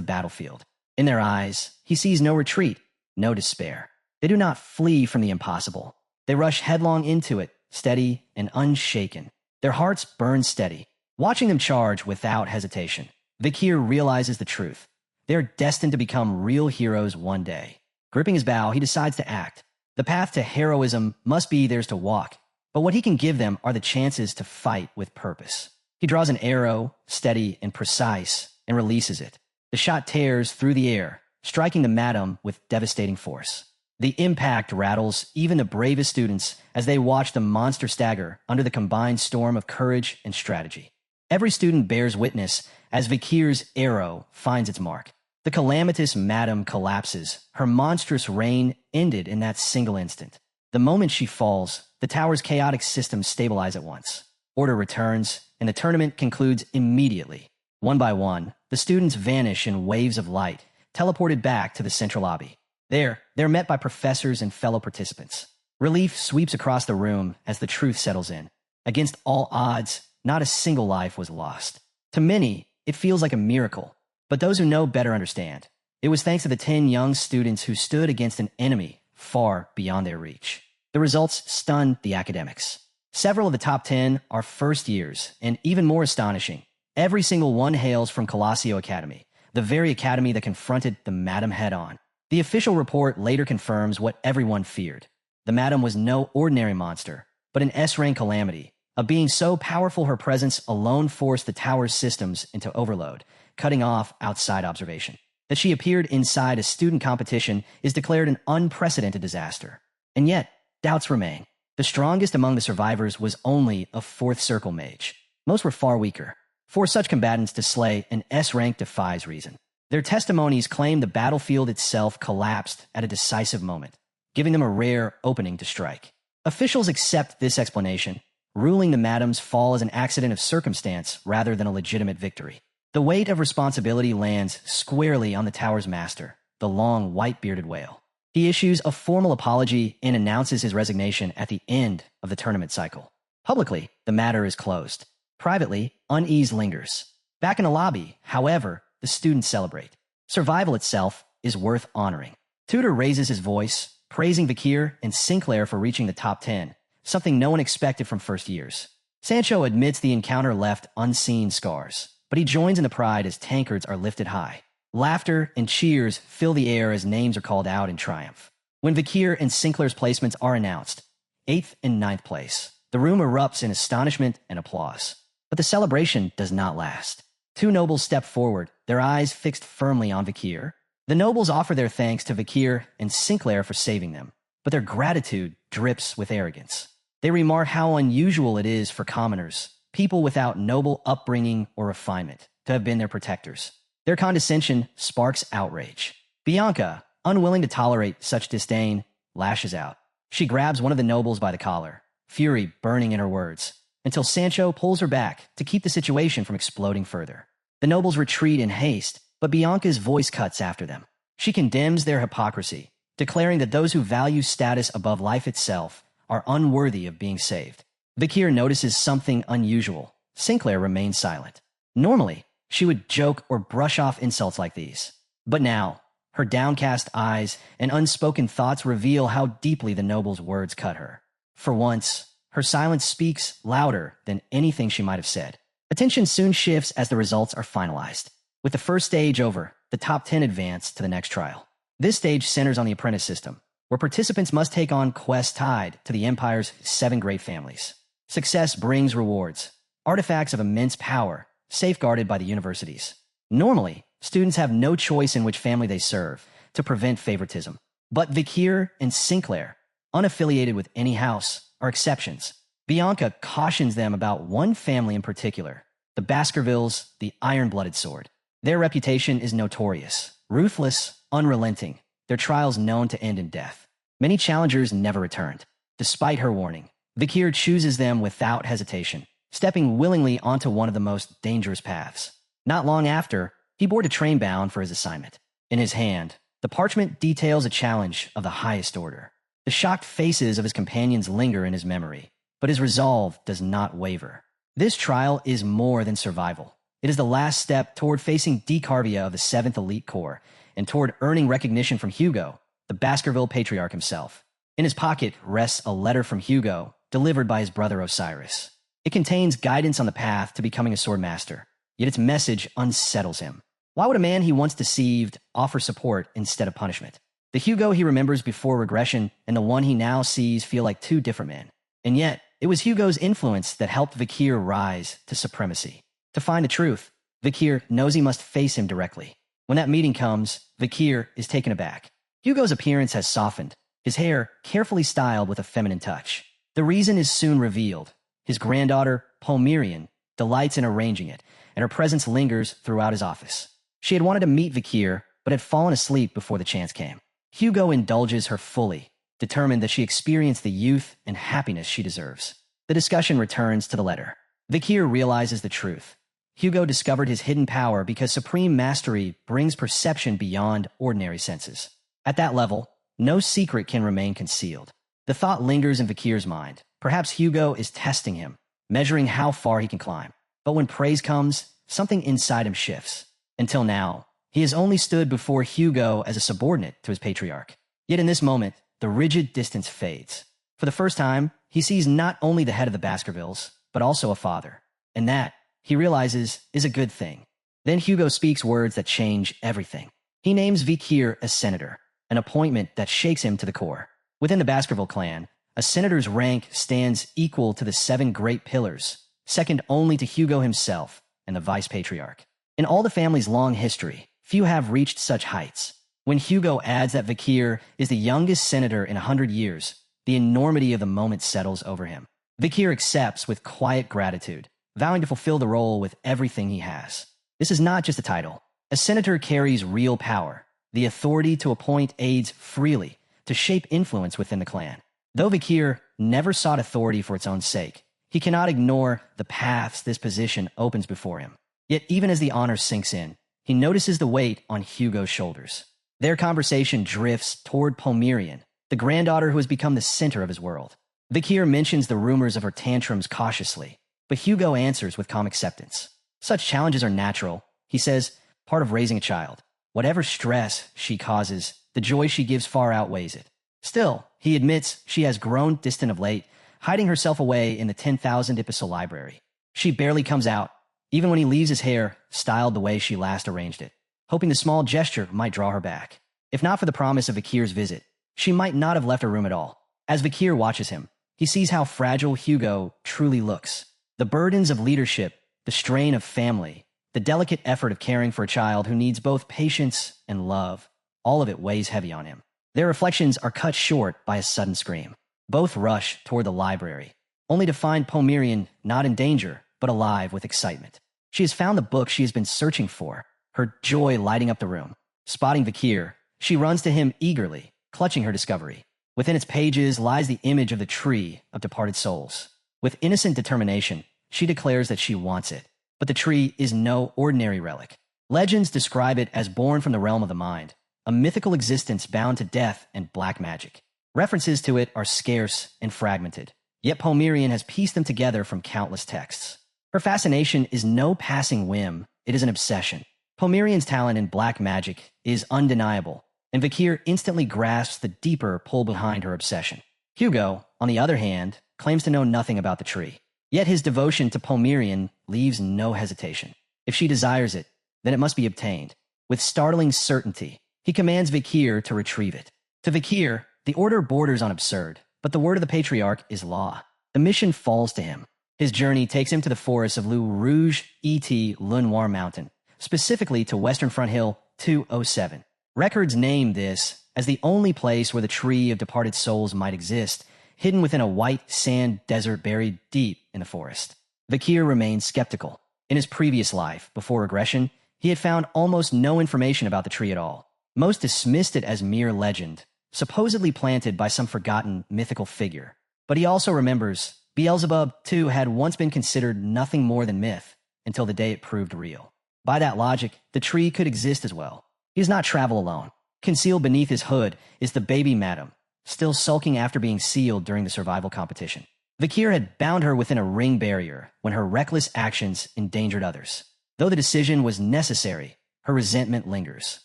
battlefield. In their eyes, he sees no retreat, no despair. They do not flee from the impossible. They rush headlong into it, steady and unshaken. Their hearts burn steady, watching them charge without hesitation. Vakir realizes the truth. They are destined to become real heroes one day. Gripping his bow, he decides to act. The path to heroism must be theirs to walk, but what he can give them are the chances to fight with purpose. He draws an arrow, steady and precise, and releases it. The shot tears through the air, striking the madam with devastating force. The impact rattles even the bravest students as they watch the monster stagger under the combined storm of courage and strategy. Every student bears witness as Vakir's arrow finds its mark. The calamitous madam collapses. Her monstrous reign ended in that single instant. The moment she falls, the tower's chaotic systems stabilize at once. Order returns, and the tournament concludes immediately. One by one, the students vanish in waves of light, teleported back to the central lobby. There, they're met by professors and fellow participants. Relief sweeps across the room as the truth settles in. Against all odds, not a single life was lost. To many, it feels like a miracle, but those who know better understand. It was thanks to the 10 young students who stood against an enemy far beyond their reach. The results stunned the academics. Several of the top 10 are first years, and even more astonishing, every single one hails from Colossio Academy, the very academy that confronted the madam head-on. The official report later confirms what everyone feared. The madam was no ordinary monster, but an S-rank calamity, a being so powerful her presence alone forced the tower's systems into overload, cutting off outside observation. That she appeared inside a student competition is declared an unprecedented disaster. And yet, doubts remain. The strongest among the survivors was only a fourth circle mage. Most were far weaker. For such combatants to slay an S-rank defies reason. Their testimonies claim the battlefield itself collapsed at a decisive moment, giving them a rare opening to strike. Officials accept this explanation, ruling the madam's fall as an accident of circumstance rather than a legitimate victory. The weight of responsibility lands squarely on the tower's master, the long, white-bearded whale. He issues a formal apology and announces his resignation at the end of the tournament cycle. Publicly, the matter is closed. Privately, unease lingers. Back in the lobby, however, the students celebrate. Survival itself is worth honoring. Tudor raises his voice, praising Vakir and Sinclair for reaching the top 10, something no one expected from first years. Sancho admits the encounter left unseen scars, but he joins in the pride as tankards are lifted high. Laughter and cheers fill the air as names are called out in triumph. When Vakir and Sinclair's placements are announced, 8th and 9th place, the room erupts in astonishment and applause. But the celebration does not last. Two nobles step forward, their eyes fixed firmly on Vakir. The nobles offer their thanks to Vakir and Sinclair for saving them, but their gratitude drips with arrogance. They remark how unusual it is for commoners, people without noble upbringing or refinement, to have been their protectors. Their condescension sparks outrage. Bianca, unwilling to tolerate such disdain, lashes out. She grabs one of the nobles by the collar, fury burning in her words, until Sancho pulls her back to keep the situation from exploding further. The nobles retreat in haste, but Bianca's voice cuts after them. She condemns their hypocrisy, declaring that those who value status above life itself are unworthy of being saved. Vakir notices something unusual. Sinclair remains silent. Normally, she would joke or brush off insults like these. But now, her downcast eyes and unspoken thoughts reveal how deeply the noble's words cut her. For once, her silence speaks louder than anything she might have said. Attention soon shifts as the results are finalized. With the first stage over, the top 10 advance to the next trial. This stage centers on the apprentice system, where participants must take on quests tied to the Empire's 7 great families. Success brings rewards, artifacts of immense power, safeguarded by the universities. Normally, students have no choice in which family they serve to prevent favoritism. But Vakir and Sinclair, unaffiliated with any house, are exceptions. Bianca cautions them about one family in particular, the Baskervilles, the Iron-Blooded Sword. Their reputation is notorious, ruthless, unrelenting, their trials known to end in death. Many challengers never returned. Despite her warning, Vakir chooses them without hesitation, stepping willingly onto one of the most dangerous paths. Not long after, he boarded a train bound for his assignment. In his hand, the parchment details a challenge of the highest order. The shocked faces of his companions linger in his memory, but his resolve does not waver. This trial is more than survival. It is the last step toward facing Decarvia of the 7th Elite Corps and toward earning recognition from Hugo, the Baskerville Patriarch himself. In his pocket rests a letter from Hugo, delivered by his brother Osiris. It contains guidance on the path to becoming a Swordmaster, yet its message unsettles him. Why would a man he once deceived offer support instead of punishment? The Hugo he remembers before regression and the one he now sees feel like two different men. And yet, it was Hugo's influence that helped Vakir rise to supremacy. To find the truth, Vakir knows he must face him directly. When that meeting comes, Vakir is taken aback. Hugo's appearance has softened, his hair carefully styled with a feminine touch. The reason is soon revealed. His granddaughter, Pomerian, delights in arranging it, and her presence lingers throughout his office. She had wanted to meet Vakir, but had fallen asleep before the chance came. Hugo indulges her fully, determined that she experience the youth and happiness she deserves. The discussion returns to the letter. Vakir realizes the truth. Hugo discovered his hidden power because supreme mastery brings perception beyond ordinary senses. At that level, no secret can remain concealed. The thought lingers in Vakir's mind. Perhaps Hugo is testing him, measuring how far he can climb. But when praise comes, something inside him shifts. Until now, he has only stood before Hugo as a subordinate to his patriarch. Yet in this moment, the rigid distance fades. For the first time, he sees not only the head of the Baskervilles, but also a father. And that, he realizes, is a good thing. Then Hugo speaks words that change everything. He names Vakir as senator, an appointment that shakes him to the core. Within the Baskerville clan, a senator's rank stands equal to the 7 great pillars, second only to Hugo himself and the vice-patriarch. In all the family's long history, few have reached such heights. When Hugo adds that Vakir is the youngest senator in 100 years, the enormity of the moment settles over him. Vakir accepts with quiet gratitude, vowing to fulfill the role with everything he has. This is not just a title. A senator carries real power, the authority to appoint aides freely, to shape influence within the clan. Though Vakir never sought authority for its own sake, he cannot ignore the paths this position opens before him. Yet even as the honor sinks in, he notices the weight on Hugo's shoulders. Their conversation drifts toward Pomerian, the granddaughter who has become the center of his world. Vakir mentions the rumors of her tantrums cautiously, but Hugo answers with calm acceptance. Such challenges are natural, he says, part of raising a child. Whatever stress she causes, the joy she gives far outweighs it. Still, he admits she has grown distant of late, hiding herself away in the 10,000 epistle library. She barely comes out, even when he leaves his hair styled the way she last arranged it, hoping the small gesture might draw her back. If not for the promise of Vakir's visit, she might not have left her room at all. As Vakir watches him, he sees how fragile Hugo truly looks. The burdens of leadership, the strain of family, the delicate effort of caring for a child who needs both patience and love, all of it weighs heavy on him. Their reflections are cut short by a sudden scream. Both rush toward the library, only to find Pomerian not in danger, but alive with excitement. She has found the book she has been searching for, her joy lighting up the room. Spotting Vakir, she runs to him eagerly, clutching her discovery. Within its pages lies the image of the tree of departed souls. With innocent determination, she declares that she wants it. But the tree is no ordinary relic. Legends describe it as born from the realm of the mind, a mythical existence bound to death and black magic. References to it are scarce and fragmented, yet Pomerian has pieced them together from countless texts. Her fascination is no passing whim, it is an obsession. Pomerian's talent in black magic is undeniable, and Vakir instantly grasps the deeper pull behind her obsession. Hugo, on the other hand, claims to know nothing about the tree. Yet his devotion to Pomerian leaves no hesitation. If she desires it, then it must be obtained. With startling certainty, he commands Vakir to retrieve it. To Vakir, the order borders on absurd, but the word of the Patriarch is law. The mission falls to him. His journey takes him to the forests of Le Rouge et Le Noir Mountain, specifically to Western Front Hill 207. Records name this as the only place where the tree of departed souls might exist, hidden within a white sand desert buried deep in the forest. Vakir remains skeptical. In his previous life, before regression, he had found almost no information about the tree at all. Most dismissed it as mere legend, supposedly planted by some forgotten mythical figure. But he also remembers Beelzebub, too, had once been considered nothing more than myth until the day it proved real. By that logic, the tree could exist as well. He does not travel alone. Concealed beneath his hood is the baby madam, still sulking after being sealed during the survival competition. Vakir had bound her within a ring barrier when her reckless actions endangered others. Though the decision was necessary, her resentment lingers.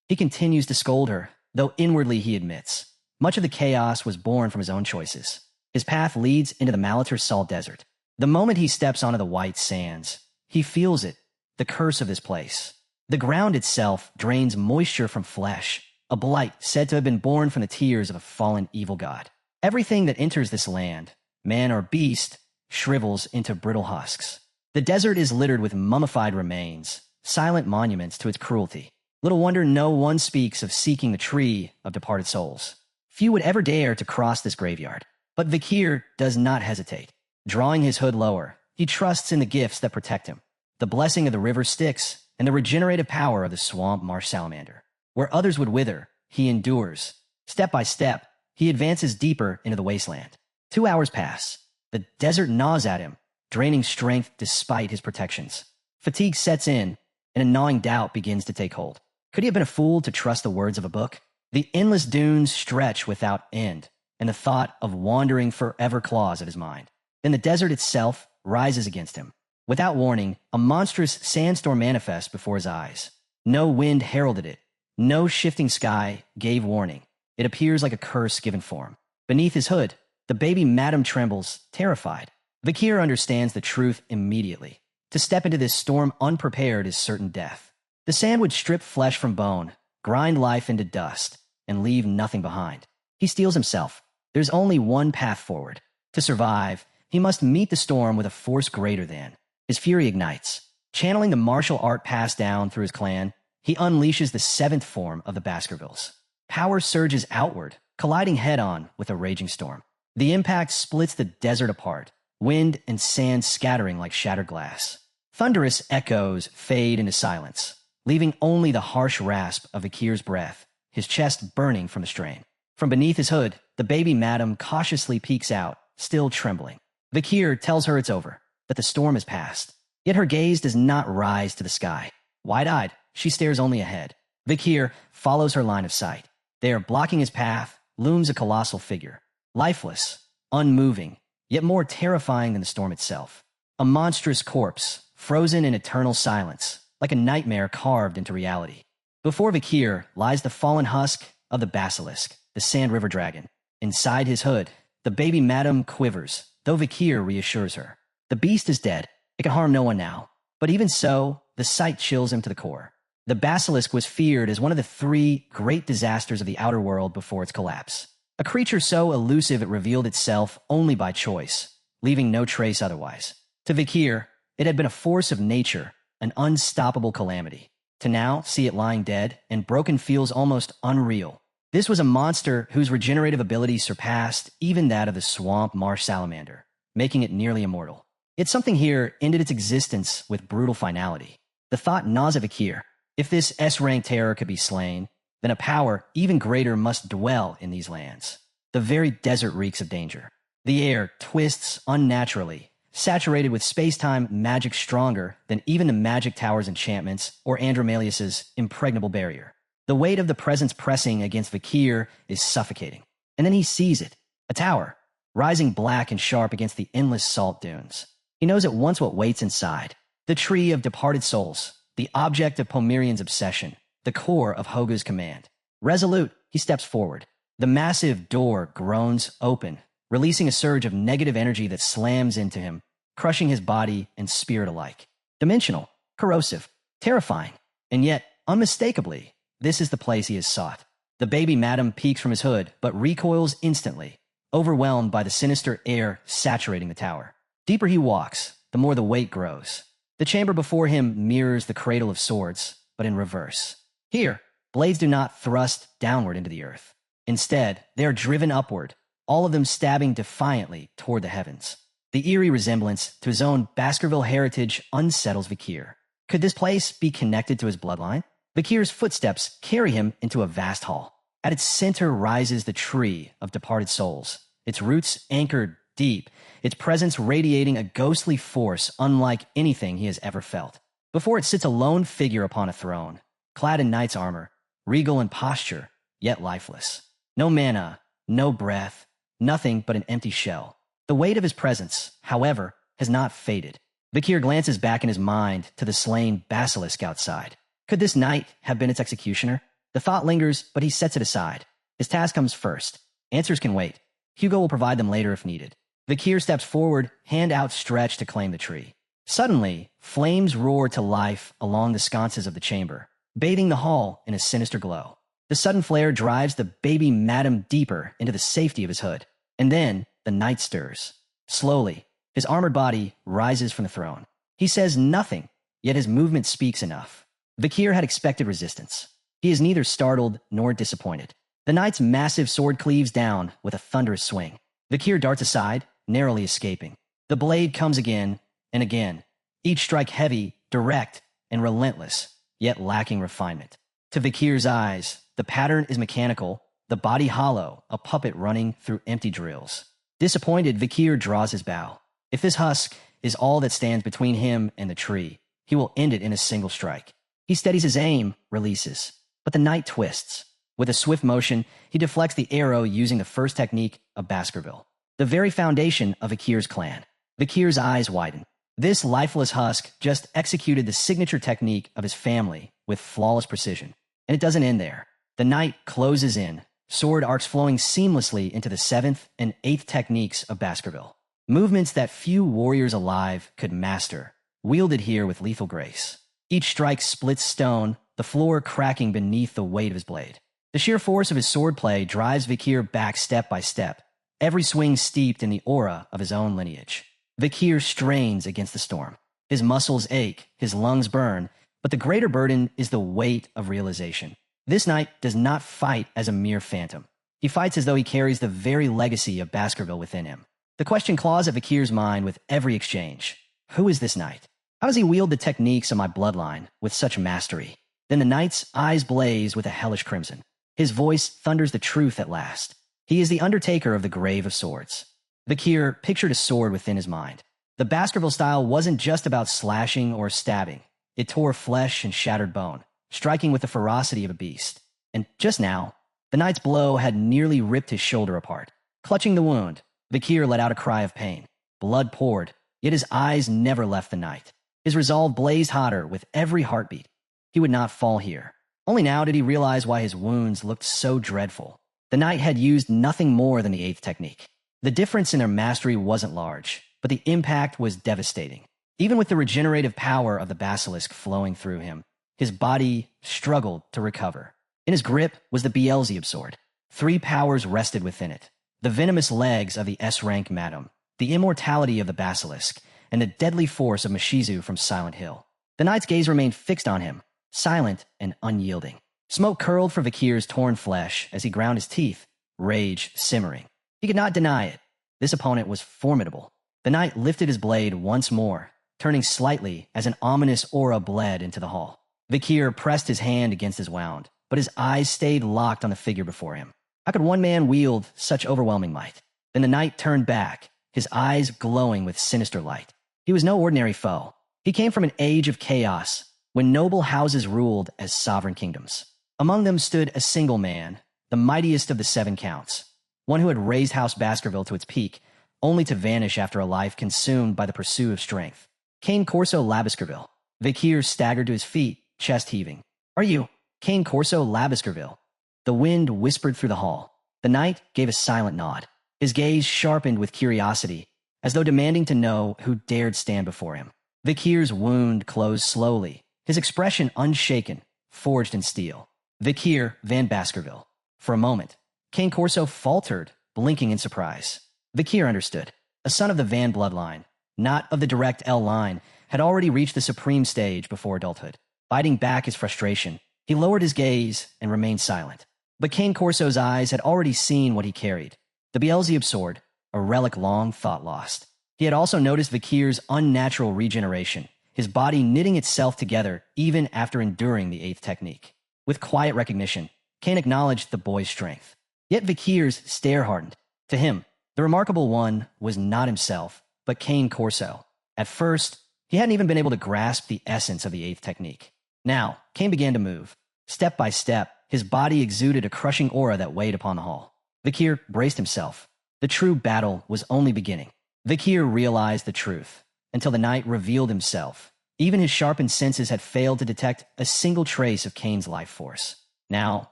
He continues to scold her, though inwardly he admits much of the chaos was born from his own choices. His path leads into the Malater Salt Desert. The moment he steps onto the white sands, he feels it, the curse of this place. The ground itself drains moisture from flesh, a blight said to have been born from the tears of a fallen evil god. Everything that enters this land, man or beast, shrivels into brittle husks. The desert is littered with mummified remains, silent monuments to its cruelty. Little wonder no one speaks of seeking the tree of departed souls. Few would ever dare to cross this graveyard. But Vakir does not hesitate. Drawing his hood lower, he trusts in the gifts that protect him, the blessing of the river Styx and the regenerative power of the swamp marsh salamander. Where others would wither, he endures. Step by step, he advances deeper into the wasteland. 2 hours pass. The desert gnaws at him, draining strength despite his protections. Fatigue sets in, and a gnawing doubt begins to take hold. Could he have been a fool to trust the words of a book? The endless dunes stretch without end, and the thought of wandering forever claws at his mind. Then the desert itself rises against him. Without warning, a monstrous sandstorm manifests before his eyes. No wind heralded it. No shifting sky gave warning. It appears like a curse given form. Beneath his hood, the baby madam trembles, terrified. Vakir understands the truth immediately. To step into this storm unprepared is certain death. The sand would strip flesh from bone, grind life into dust, and leave nothing behind. He steels himself. There's only one path forward. To survive, he must meet the storm with a force greater than. His fury ignites. Channeling the martial art passed down through his clan, he unleashes the 7th form of the Baskervilles. Power surges outward, colliding head-on with a raging storm. The impact splits the desert apart, wind and sand scattering like shattered glass. Thunderous echoes fade into silence, leaving only the harsh rasp of Vakir's breath, his chest burning from the strain. From beneath his hood, the baby madam cautiously peeks out, still trembling. Vakir tells her it's over, that the storm has passed. Yet her gaze does not rise to the sky. Wide-eyed, she stares only ahead. Vakir follows her line of sight. There, blocking his path, looms a colossal figure. Lifeless, unmoving, yet more terrifying than the storm itself. A monstrous corpse, frozen in eternal silence, like a nightmare carved into reality. Before Vakir lies the fallen husk of the basilisk, the Sand River Dragon. Inside his hood, the baby madam quivers, though Vakir reassures her. The beast is dead. It can harm no one now. But even so, the sight chills him to the core. The basilisk was feared as one of the 3 great disasters of the outer world before its collapse. A creature so elusive it revealed itself only by choice, leaving no trace otherwise. To Vakir, it had been a force of nature, an unstoppable calamity. To now see it lying dead and broken feels almost unreal. This was a monster whose regenerative abilities surpassed even that of the swamp marsh salamander, making it nearly immortal. Yet something here ended its existence with brutal finality. The thought gnaws at Vakir. If this S-rank terror could be slain, then a power even greater must dwell in these lands. The very desert reeks of danger. The air twists unnaturally, saturated with space-time magic stronger than even the Magic Tower's enchantments or Andromalius's impregnable barrier. The weight of the presence pressing against Vakir is suffocating. And then he sees it, a tower, rising black and sharp against the endless salt dunes. He knows at once what waits inside. The tree of departed souls, the object of Pomerian's obsession, the core of Hogu's command. Resolute, he steps forward. The massive door groans open, releasing a surge of negative energy that slams into him, crushing his body and spirit alike. Dimensional, corrosive, terrifying, and yet, unmistakably, this is the place he has sought. The baby madam peeks from his hood, but recoils instantly, overwhelmed by the sinister air saturating the tower. Deeper he walks, the more the weight grows. The chamber before him mirrors the cradle of swords, but in reverse. Here, blades do not thrust downward into the earth. Instead, they are driven upward, all of them stabbing defiantly toward the heavens. The eerie resemblance to his own Baskerville heritage unsettles Vakir. Could this place be connected to his bloodline? Vakir's footsteps carry him into a vast hall. At its center rises the tree of departed souls, its roots anchored deep, its presence radiating a ghostly force unlike anything he has ever felt. Before it sits a lone figure upon a throne, clad in knight's armor, regal in posture, yet lifeless. No mana, no breath, nothing but an empty shell. The weight of his presence, however, has not faded. Vakir glances back in his mind to the slain basilisk outside. Could this knight have been its executioner? The thought lingers, but he sets it aside. His task comes first. Answers can wait. Hugo will provide them later if needed. Vakir steps forward, hand outstretched to claim the tree. Suddenly, flames roar to life along the sconces of the chamber, bathing the hall in a sinister glow. The sudden flare drives the baby madam deeper into the safety of his hood. And then, the knight stirs. Slowly, his armored body rises from the throne. He says nothing, yet his movement speaks enough. Vakir had expected resistance. He is neither startled nor disappointed. The knight's massive sword cleaves down with a thunderous swing. Vakir darts aside, narrowly escaping. The blade comes again and again, each strike heavy, direct, and relentless, yet lacking refinement. To Vakir's eyes, the pattern is mechanical, the body hollow, a puppet running through empty drills. Disappointed, Vakir draws his bow. If this husk is all that stands between him and the tree, he will end it in a single strike. He steadies his aim, releases. But the knight twists. With a swift motion, he deflects the arrow using the first technique of Baskerville, the very foundation of Vakir's clan. Vakir's eyes widen. This lifeless husk just executed the signature technique of his family with flawless precision. And it doesn't end there. The knight closes in, sword arcs flowing seamlessly into the 7th and 8th techniques of Baskerville. Movements that few warriors alive could master, wielded here with lethal grace. Each strike splits stone, the floor cracking beneath the weight of his blade. The sheer force of his swordplay drives Vakir back step by step, every swing steeped in the aura of his own lineage. Vakir strains against the storm. His muscles ache, his lungs burn, but the greater burden is the weight of realization. This knight does not fight as a mere phantom. He fights as though he carries the very legacy of Baskerville within him. The question claws at Vakir's mind with every exchange. Who is this knight? How does he wield the techniques of my bloodline with such mastery? Then the knight's eyes blaze with a hellish crimson. His voice thunders the truth at last. He is the undertaker of the grave of swords. Vakir pictured a sword within his mind. The Baskerville style wasn't just about slashing or stabbing. It tore flesh and shattered bone, striking with the ferocity of a beast. And just now, the knight's blow had nearly ripped his shoulder apart. Clutching the wound, Vakir let out a cry of pain. Blood poured, yet his eyes never left the knight. His resolve blazed hotter with every heartbeat. He would not fall here. Only now did he realize why his wounds looked so dreadful. The knight had used nothing more than the 8th technique. The difference in their mastery wasn't large, but the impact was devastating. Even with the regenerative power of the basilisk flowing through him, his body struggled to recover. In his grip was the Beelzebub sword. 3 powers rested within it. The venomous legs of the S-rank madam, the immortality of the basilisk, and the deadly force of Mashizu from Silent Hill. The knight's gaze remained fixed on him, silent and unyielding. Smoke curled from Vakir's torn flesh as he ground his teeth, rage simmering. He could not deny it. This opponent was formidable. The knight lifted his blade once more, turning slightly as an ominous aura bled into the hall. Vakir pressed his hand against his wound, but his eyes stayed locked on the figure before him. How could one man wield such overwhelming might? Then the knight turned back, his eyes glowing with sinister light. He was no ordinary foe. He came from an age of chaos, when noble houses ruled as sovereign kingdoms. Among them stood a single man, the mightiest of the seven counts, one who had raised House Baskerville to its peak, only to vanish after a life consumed by the pursuit of strength. Cane Corso Labaskerville. Vakir staggered to his feet, chest heaving. Are you Cane Corso Labaskerville? The wind whispered through the hall. The knight gave a silent nod. His gaze sharpened with curiosity, as though demanding to know who dared stand before him. Vakir's wound closed slowly, his expression unshaken, forged in steel. Vakir Van Baskerville. For a moment, Cane Corso faltered, blinking in surprise. Vakir understood. A son of the Van bloodline, not of the direct L line, had already reached the supreme stage before adulthood. Fighting back his frustration, he lowered his gaze and remained silent. But Cane Corso's eyes had already seen what he carried. The Beelzebub sword, a relic long thought lost. He had also noticed Vakir's unnatural regeneration, his body knitting itself together even after enduring the eighth technique. With quiet recognition, Cane acknowledged the boy's strength. Yet Vakir's stare hardened. To him, the remarkable one was not himself, but Cane Corso. At first, he hadn't even been able to grasp the essence of the eighth technique. Now, Cane began to move. Step by step, his body exuded a crushing aura that weighed upon the hall. Vakir braced himself. The true battle was only beginning. Vakir realized the truth. Until the knight revealed himself, even his sharpened senses had failed to detect a single trace of Cane's life force. Now,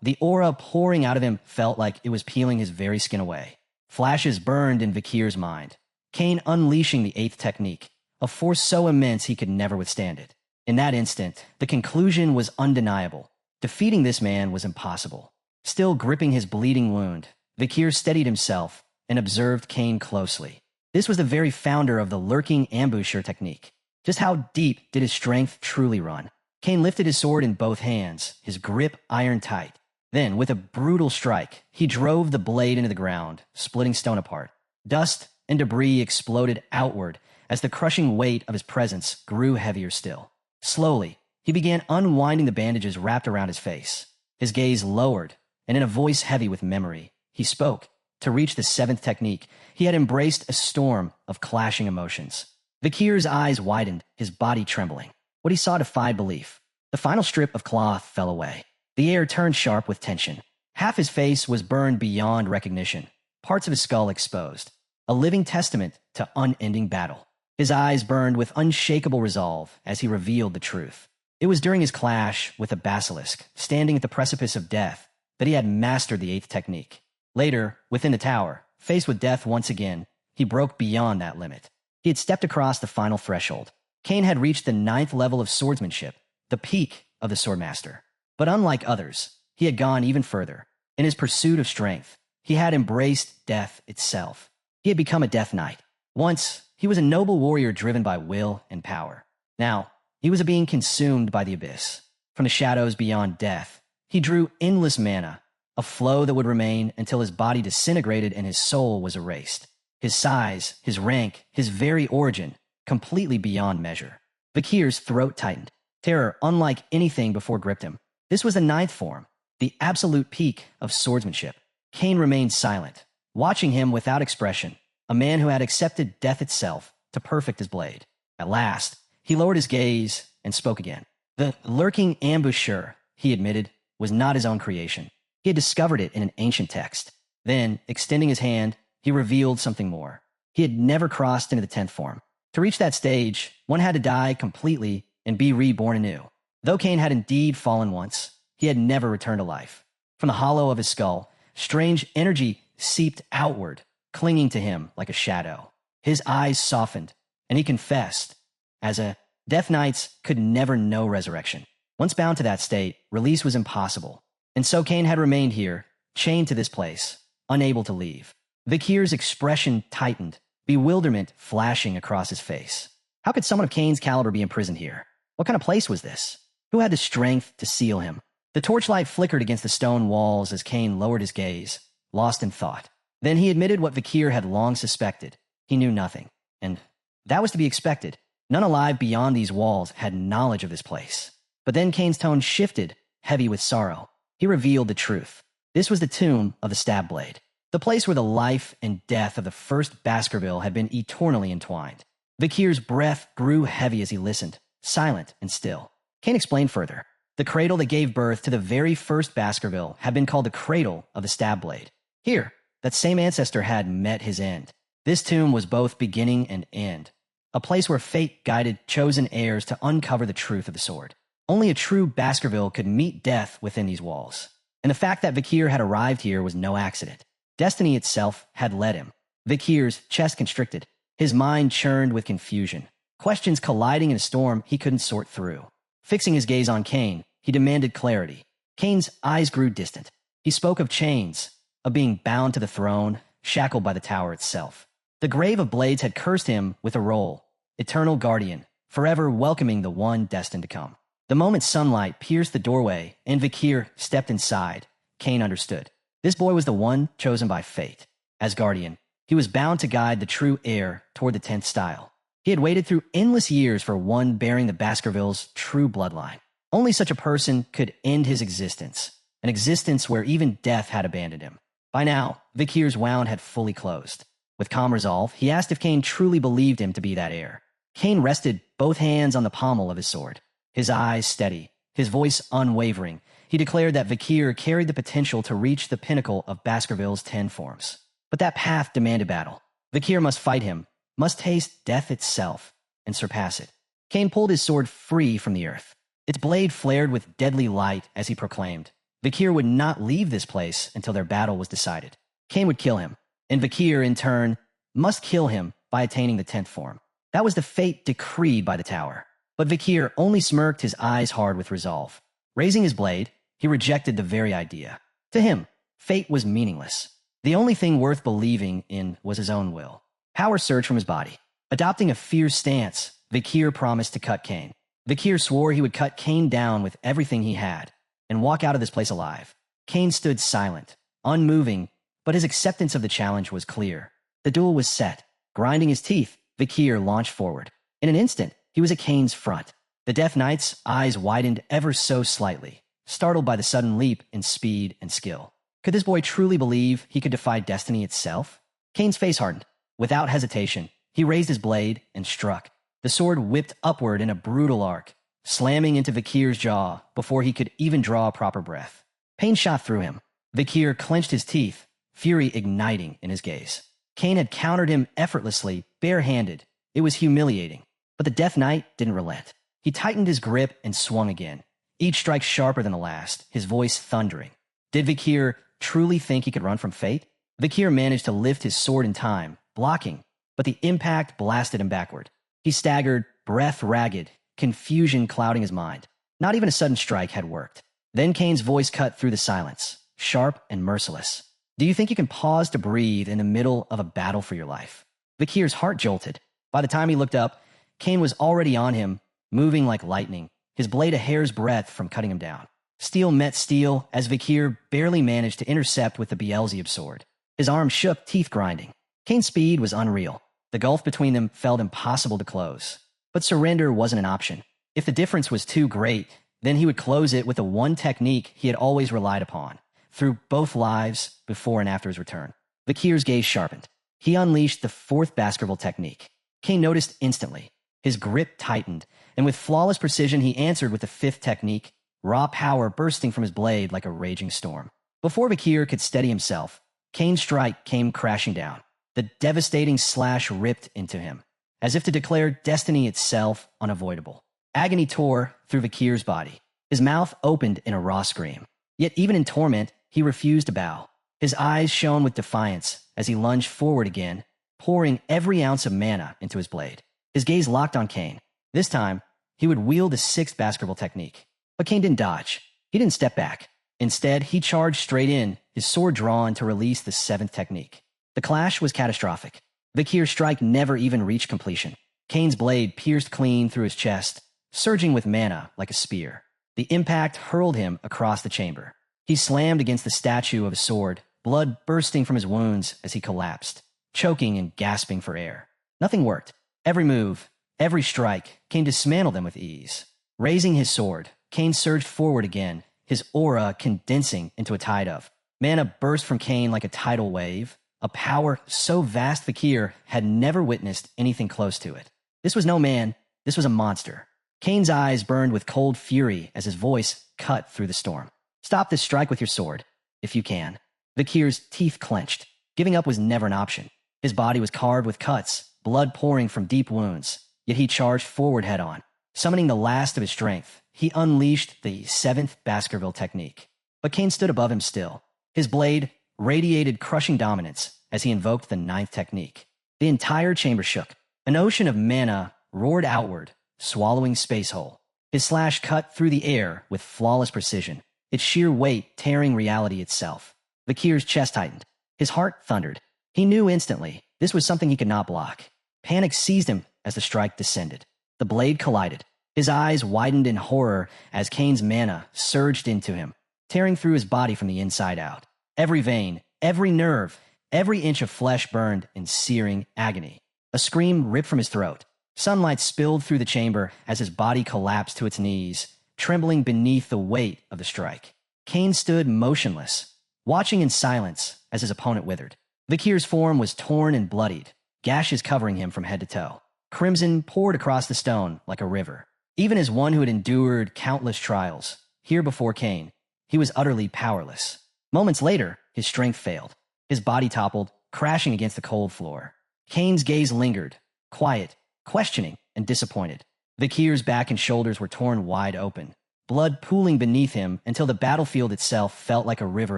the aura pouring out of him felt like it was peeling his very skin away. Flashes burned in Vakir's mind. Cane unleashing the eighth technique, a force so immense he could never withstand it. In that instant, the conclusion was undeniable. Defeating this man was impossible. Still gripping his bleeding wound, Vakir steadied himself and observed Cane closely. This was the very founder of the lurking ambusher technique. Just how deep did his strength truly run? Cane lifted his sword in both hands, his grip iron tight. Then, with a brutal strike, he drove the blade into the ground, splitting stone apart. Dust and debris exploded outward as the crushing weight of his presence grew heavier still. Slowly, he began unwinding the bandages wrapped around his face. His gaze lowered, and in a voice heavy with memory, he spoke. To reach the seventh technique, he had embraced a storm of clashing emotions. Vakir's eyes widened, his body trembling. What he saw defied belief. The final strip of cloth fell away. The air turned sharp with tension. Half his face was burned beyond recognition, parts of his skull exposed. A living testament to unending battle. His eyes burned with unshakable resolve as he revealed the truth. It was during his clash with a basilisk, standing at the precipice of death, that he had mastered the eighth technique. Later, within the tower, faced with death once again, he broke beyond that limit. He had stepped across the final threshold. Cane had reached the ninth level of swordsmanship, the peak of the Swordmaster. But unlike others, he had gone even further. In his pursuit of strength, he had embraced death itself. He had become a death knight. Once, he was a noble warrior driven by will and power. Now, he was a being consumed by the abyss. From the shadows beyond death, he drew endless mana, a flow that would remain until his body disintegrated and his soul was erased. His size, his rank, his very origin, completely beyond measure. Vakir's throat tightened. Terror unlike anything before gripped him. This was the ninth form, the absolute peak of swordsmanship. Cane remained silent, watching him without expression, a man who had accepted death itself to perfect his blade. At last, he lowered his gaze and spoke again. The lurking ambusher, he admitted, was not his own creation. He had discovered it in an ancient text. Then, extending his hand, he revealed something more. He had never crossed into the 10th form. To reach that stage, one had to die completely and be reborn anew. Though Cane had indeed fallen once, he had never returned to life. From the hollow of his skull, strange energy seeped outward, clinging to him like a shadow. His eyes softened, and he confessed, as a Death Knights could never know resurrection. Once bound to that state, release was impossible. And so Cane had remained here, chained to this place, unable to leave. Vakir's expression tightened, bewilderment flashing across his face. How could someone of Cane's caliber be imprisoned here? What kind of place was this? Who had the strength to seal him? The torchlight flickered against the stone walls as Cane lowered his gaze, lost in thought. Then he admitted what Vakir had long suspected. He knew nothing. And that was to be expected. None alive beyond these walls had knowledge of this place. But then Cane's tone shifted, heavy with sorrow. He revealed the truth. This was the tomb of the stab blade. The place where the life and death of the first Baskerville had been eternally entwined. Vakir's breath grew heavy as he listened, silent and still. Kane explained further. The cradle that gave birth to the very first Baskerville had been called the Cradle of the Stab Blade. Here, that same ancestor had met his end. This tomb was both beginning and end, a place where fate guided chosen heirs to uncover the truth of the sword. Only a true Baskerville could meet death within these walls. And the fact that Vakir had arrived here was no accident. Destiny itself had led him. Vakir's chest constricted. His mind churned with confusion. Questions colliding in a storm he couldn't sort through. Fixing his gaze on Kane, he demanded clarity. Kane's eyes grew distant. He spoke of chains, of being bound to the throne, shackled by the tower itself. The Grave of Blades had cursed him with a role, eternal guardian, forever welcoming the one destined to come. The moment sunlight pierced the doorway and Vakir stepped inside, Kane understood. This boy was the one chosen by fate. As guardian, he was bound to guide the true heir toward the 10th style. He had waited through endless years for one bearing the Baskervilles' true bloodline. Only such a person could end his existence, an existence where even death had abandoned him. By now, Vakir's wound had fully closed. With calm resolve, he asked if Kane truly believed him to be that heir. Kane rested both hands on the pommel of his sword, his eyes steady, his voice unwavering. He declared that Vakir carried the potential to reach the pinnacle of Baskerville's 10 forms. But that path demanded battle. Vakir must fight him, must taste death itself, and surpass it. Kane pulled his sword free from the earth. Its blade flared with deadly light as he proclaimed. Vakir would not leave this place until their battle was decided. Kane would kill him, and Vakir, in turn, must kill him by attaining the 10th form. That was the fate decreed by the tower. But Vakir only smirked, his eyes hard with resolve. Raising his blade, he rejected the very idea. To him, fate was meaningless. The only thing worth believing in was his own will. Power surged from his body. Adopting a fierce stance, Vakir promised to cut Kane. Vakir swore he would cut Kane down with everything he had and walk out of this place alive. Kane stood silent, unmoving, but his acceptance of the challenge was clear. The duel was set. Grinding his teeth, Vakir launched forward. In an instant, he was at Kane's front. The Death Knight's eyes widened ever so slightly, startled by the sudden leap in speed and skill. Could this boy truly believe he could defy destiny itself? Kane's face hardened. Without hesitation, he raised his blade and struck. The sword whipped upward in a brutal arc, slamming into Vakir's jaw before he could even draw a proper breath. Pain shot through him. Vakir clenched his teeth, fury igniting in his gaze. Kane had countered him effortlessly, barehanded. It was humiliating. But the Death Knight didn't relent. He tightened his grip and swung again, each strike sharper than the last, his voice thundering. Did Vakir truly think he could run from fate? Vakir managed to lift his sword in time, blocking, but the impact blasted him backward. He staggered, breath ragged, confusion clouding his mind. Not even a sudden strike had worked. Then Kane's voice cut through the silence, sharp and merciless. Do you think you can pause to breathe in the middle of a battle for your life? Vakir's heart jolted. By the time he looked up, Kane was already on him, moving like lightning, his blade a hair's breadth from cutting him down. Steel met steel as Vakir barely managed to intercept with the Beelzebub sword. His arm shook, teeth grinding. Kane's speed was unreal. The gulf between them felt impossible to close. But surrender wasn't an option. If the difference was too great, then he would close it with the one technique he had always relied upon, through both lives, before and after his return. Vakir's gaze sharpened. He unleashed the 4th Baskerville technique. Kane noticed instantly. His grip tightened, and with flawless precision he answered with the 5th technique, raw power bursting from his blade like a raging storm. Before Vakir could steady himself, Kane's strike came crashing down. The devastating slash ripped into him, as if to declare destiny itself unavoidable. Agony tore through Vakir's body. His mouth opened in a raw scream. Yet even in torment, he refused to bow. His eyes shone with defiance as he lunged forward again, pouring every ounce of mana into his blade. His gaze locked on Kane. This time, he would wield the 6th Baskerville technique. But Kane didn't dodge. He didn't step back. Instead, he charged straight in, his sword drawn to release the 7th technique. The clash was catastrophic. Vakir's strike never even reached completion. Kane's blade pierced clean through his chest, surging with mana like a spear. The impact hurled him across the chamber. He slammed against the statue of his sword, blood bursting from his wounds as he collapsed, choking and gasping for air. Nothing worked. Every move, every strike, Kane dismantled them with ease. Raising his sword, Kane surged forward again, his aura condensing into a tide of. Mana burst from Kane like a tidal wave, a power so vast Vakir had never witnessed anything close to it. This was no man, this was a monster. Kane's eyes burned with cold fury as his voice cut through the storm. Stop this strike with your sword, if you can. Vakir's teeth clenched. Giving up was never an option. His body was carved with cuts, blood pouring from deep wounds, yet he charged forward head-on. Summoning the last of his strength, he unleashed the 7th Baskerville technique. But Kane stood above him still. His blade radiated crushing dominance as he invoked the 9th technique. The entire chamber shook. An ocean of mana roared outward, swallowing space hole. His slash cut through the air with flawless precision, its sheer weight tearing reality itself. Vakir's chest tightened. His heart thundered. He knew instantly this was something he could not block. Panic seized him as the strike descended. The blade collided. His eyes widened in horror as Kane's mana surged into him, tearing through his body from the inside out. Every vein, every nerve, every inch of flesh burned in searing agony. A scream ripped from his throat. Sunlight spilled through the chamber as his body collapsed to its knees, trembling beneath the weight of the strike. Kane stood motionless, watching in silence as his opponent withered. Vakir's form was torn and bloodied, gashes covering him from head to toe. Crimson poured across the stone like a river. Even as one who had endured countless trials, here before Kane, he was utterly powerless. Moments later, his strength failed. His body toppled, crashing against the cold floor. Kane's gaze lingered, quiet, questioning, and disappointed. Vakir's back and shoulders were torn wide open, blood pooling beneath him until the battlefield itself felt like a river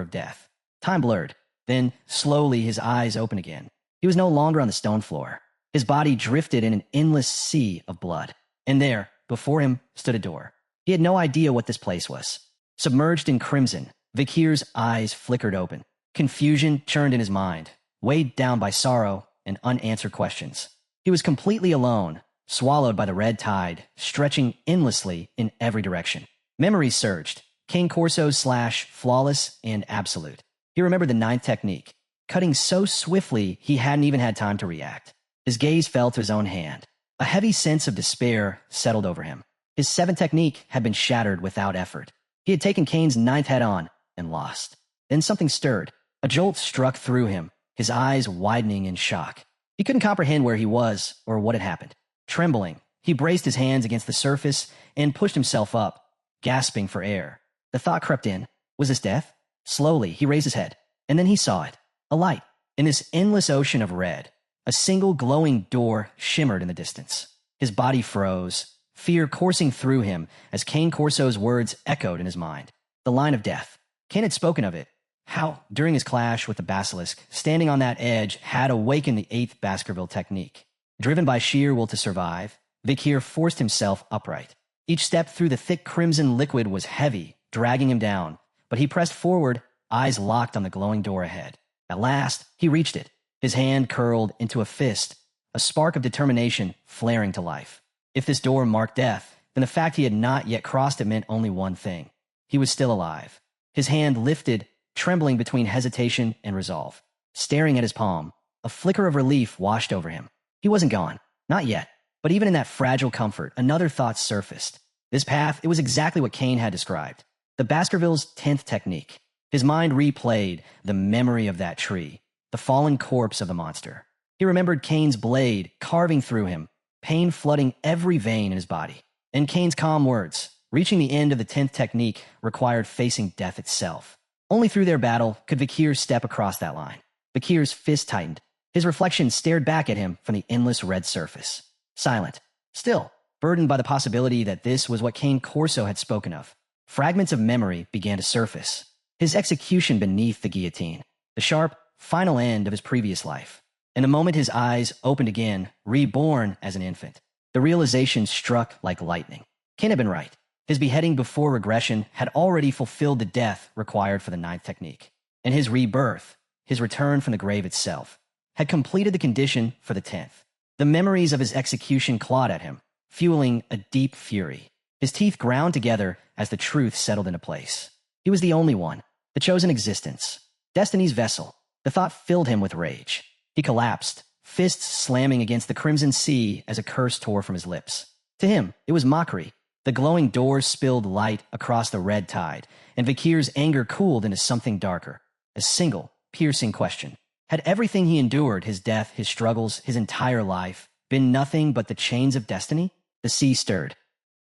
of death. Time blurred. Then, slowly, his eyes opened again. He was no longer on the stone floor. His body drifted in an endless sea of blood. And there, before him, stood a door. He had no idea what this place was. Submerged in crimson, Vakir's eyes flickered open. Confusion churned in his mind, weighed down by sorrow and unanswered questions. He was completely alone, swallowed by the red tide, stretching endlessly in every direction. Memories surged. Kane Corso's slash, flawless and absolute. He remembered the 9th technique, cutting so swiftly he hadn't even had time to react. His gaze fell to his own hand. A heavy sense of despair settled over him. His 7th technique had been shattered without effort. He had taken Kane's 9th head-on and lost. Then something stirred. A jolt struck through him, his eyes widening in shock. He couldn't comprehend where he was or what had happened. Trembling, he braced his hands against the surface and pushed himself up, gasping for air. The thought crept in. Was this death? Slowly, he raised his head, and then he saw it. A light. In this endless ocean of red, a single glowing door shimmered in the distance. His body froze, fear coursing through him as Kane Corso's words echoed in his mind. The line of death. Kane had spoken of it. How, during his clash with the Basilisk, standing on that edge had awakened the 8th Baskerville technique. Driven by sheer will to survive, Vakir forced himself upright. Each step through the thick crimson liquid was heavy, dragging him down, but he pressed forward, eyes locked on the glowing door ahead. At last, he reached it, his hand curled into a fist, a spark of determination flaring to life. If this door marked death, then the fact he had not yet crossed it meant only one thing. He was still alive. His hand lifted, trembling between hesitation and resolve. Staring at his palm, a flicker of relief washed over him. He wasn't gone. Not yet. But even in that fragile comfort, another thought surfaced. This path, it was exactly what Kane had described. The Baskervilles' 10th technique. His mind replayed the memory of that tree, the fallen corpse of the monster. He remembered Kane's blade carving through him, pain flooding every vein in his body. And Kane's calm words, reaching the end of the 10th technique, required facing death itself. Only through their battle could Vakir step across that line. Vakir's fist tightened. His reflection stared back at him from the endless red surface. Silent. Still, burdened by the possibility that this was what Kane Corso had spoken of. Fragments of memory began to surface. His execution beneath the guillotine. The sharp, final end of his previous life. In a moment his eyes opened again, reborn as an infant. The realization struck like lightning. Kane had been right. His beheading before regression had already fulfilled the death required for the 9th technique. And his rebirth, his return from the grave itself, had completed the condition for the 10th. The memories of his execution clawed at him, fueling a deep fury. His teeth ground together as the truth settled into place. He was the only one, the chosen existence, destiny's vessel. The thought filled him with rage. He collapsed, fists slamming against the crimson sea as a curse tore from his lips. To him, it was mockery. The glowing doors spilled light across the red tide, and Vakir's anger cooled into something darker. A single, piercing question. Had everything he endured, his death, his struggles, his entire life, been nothing but the chains of destiny? The sea stirred.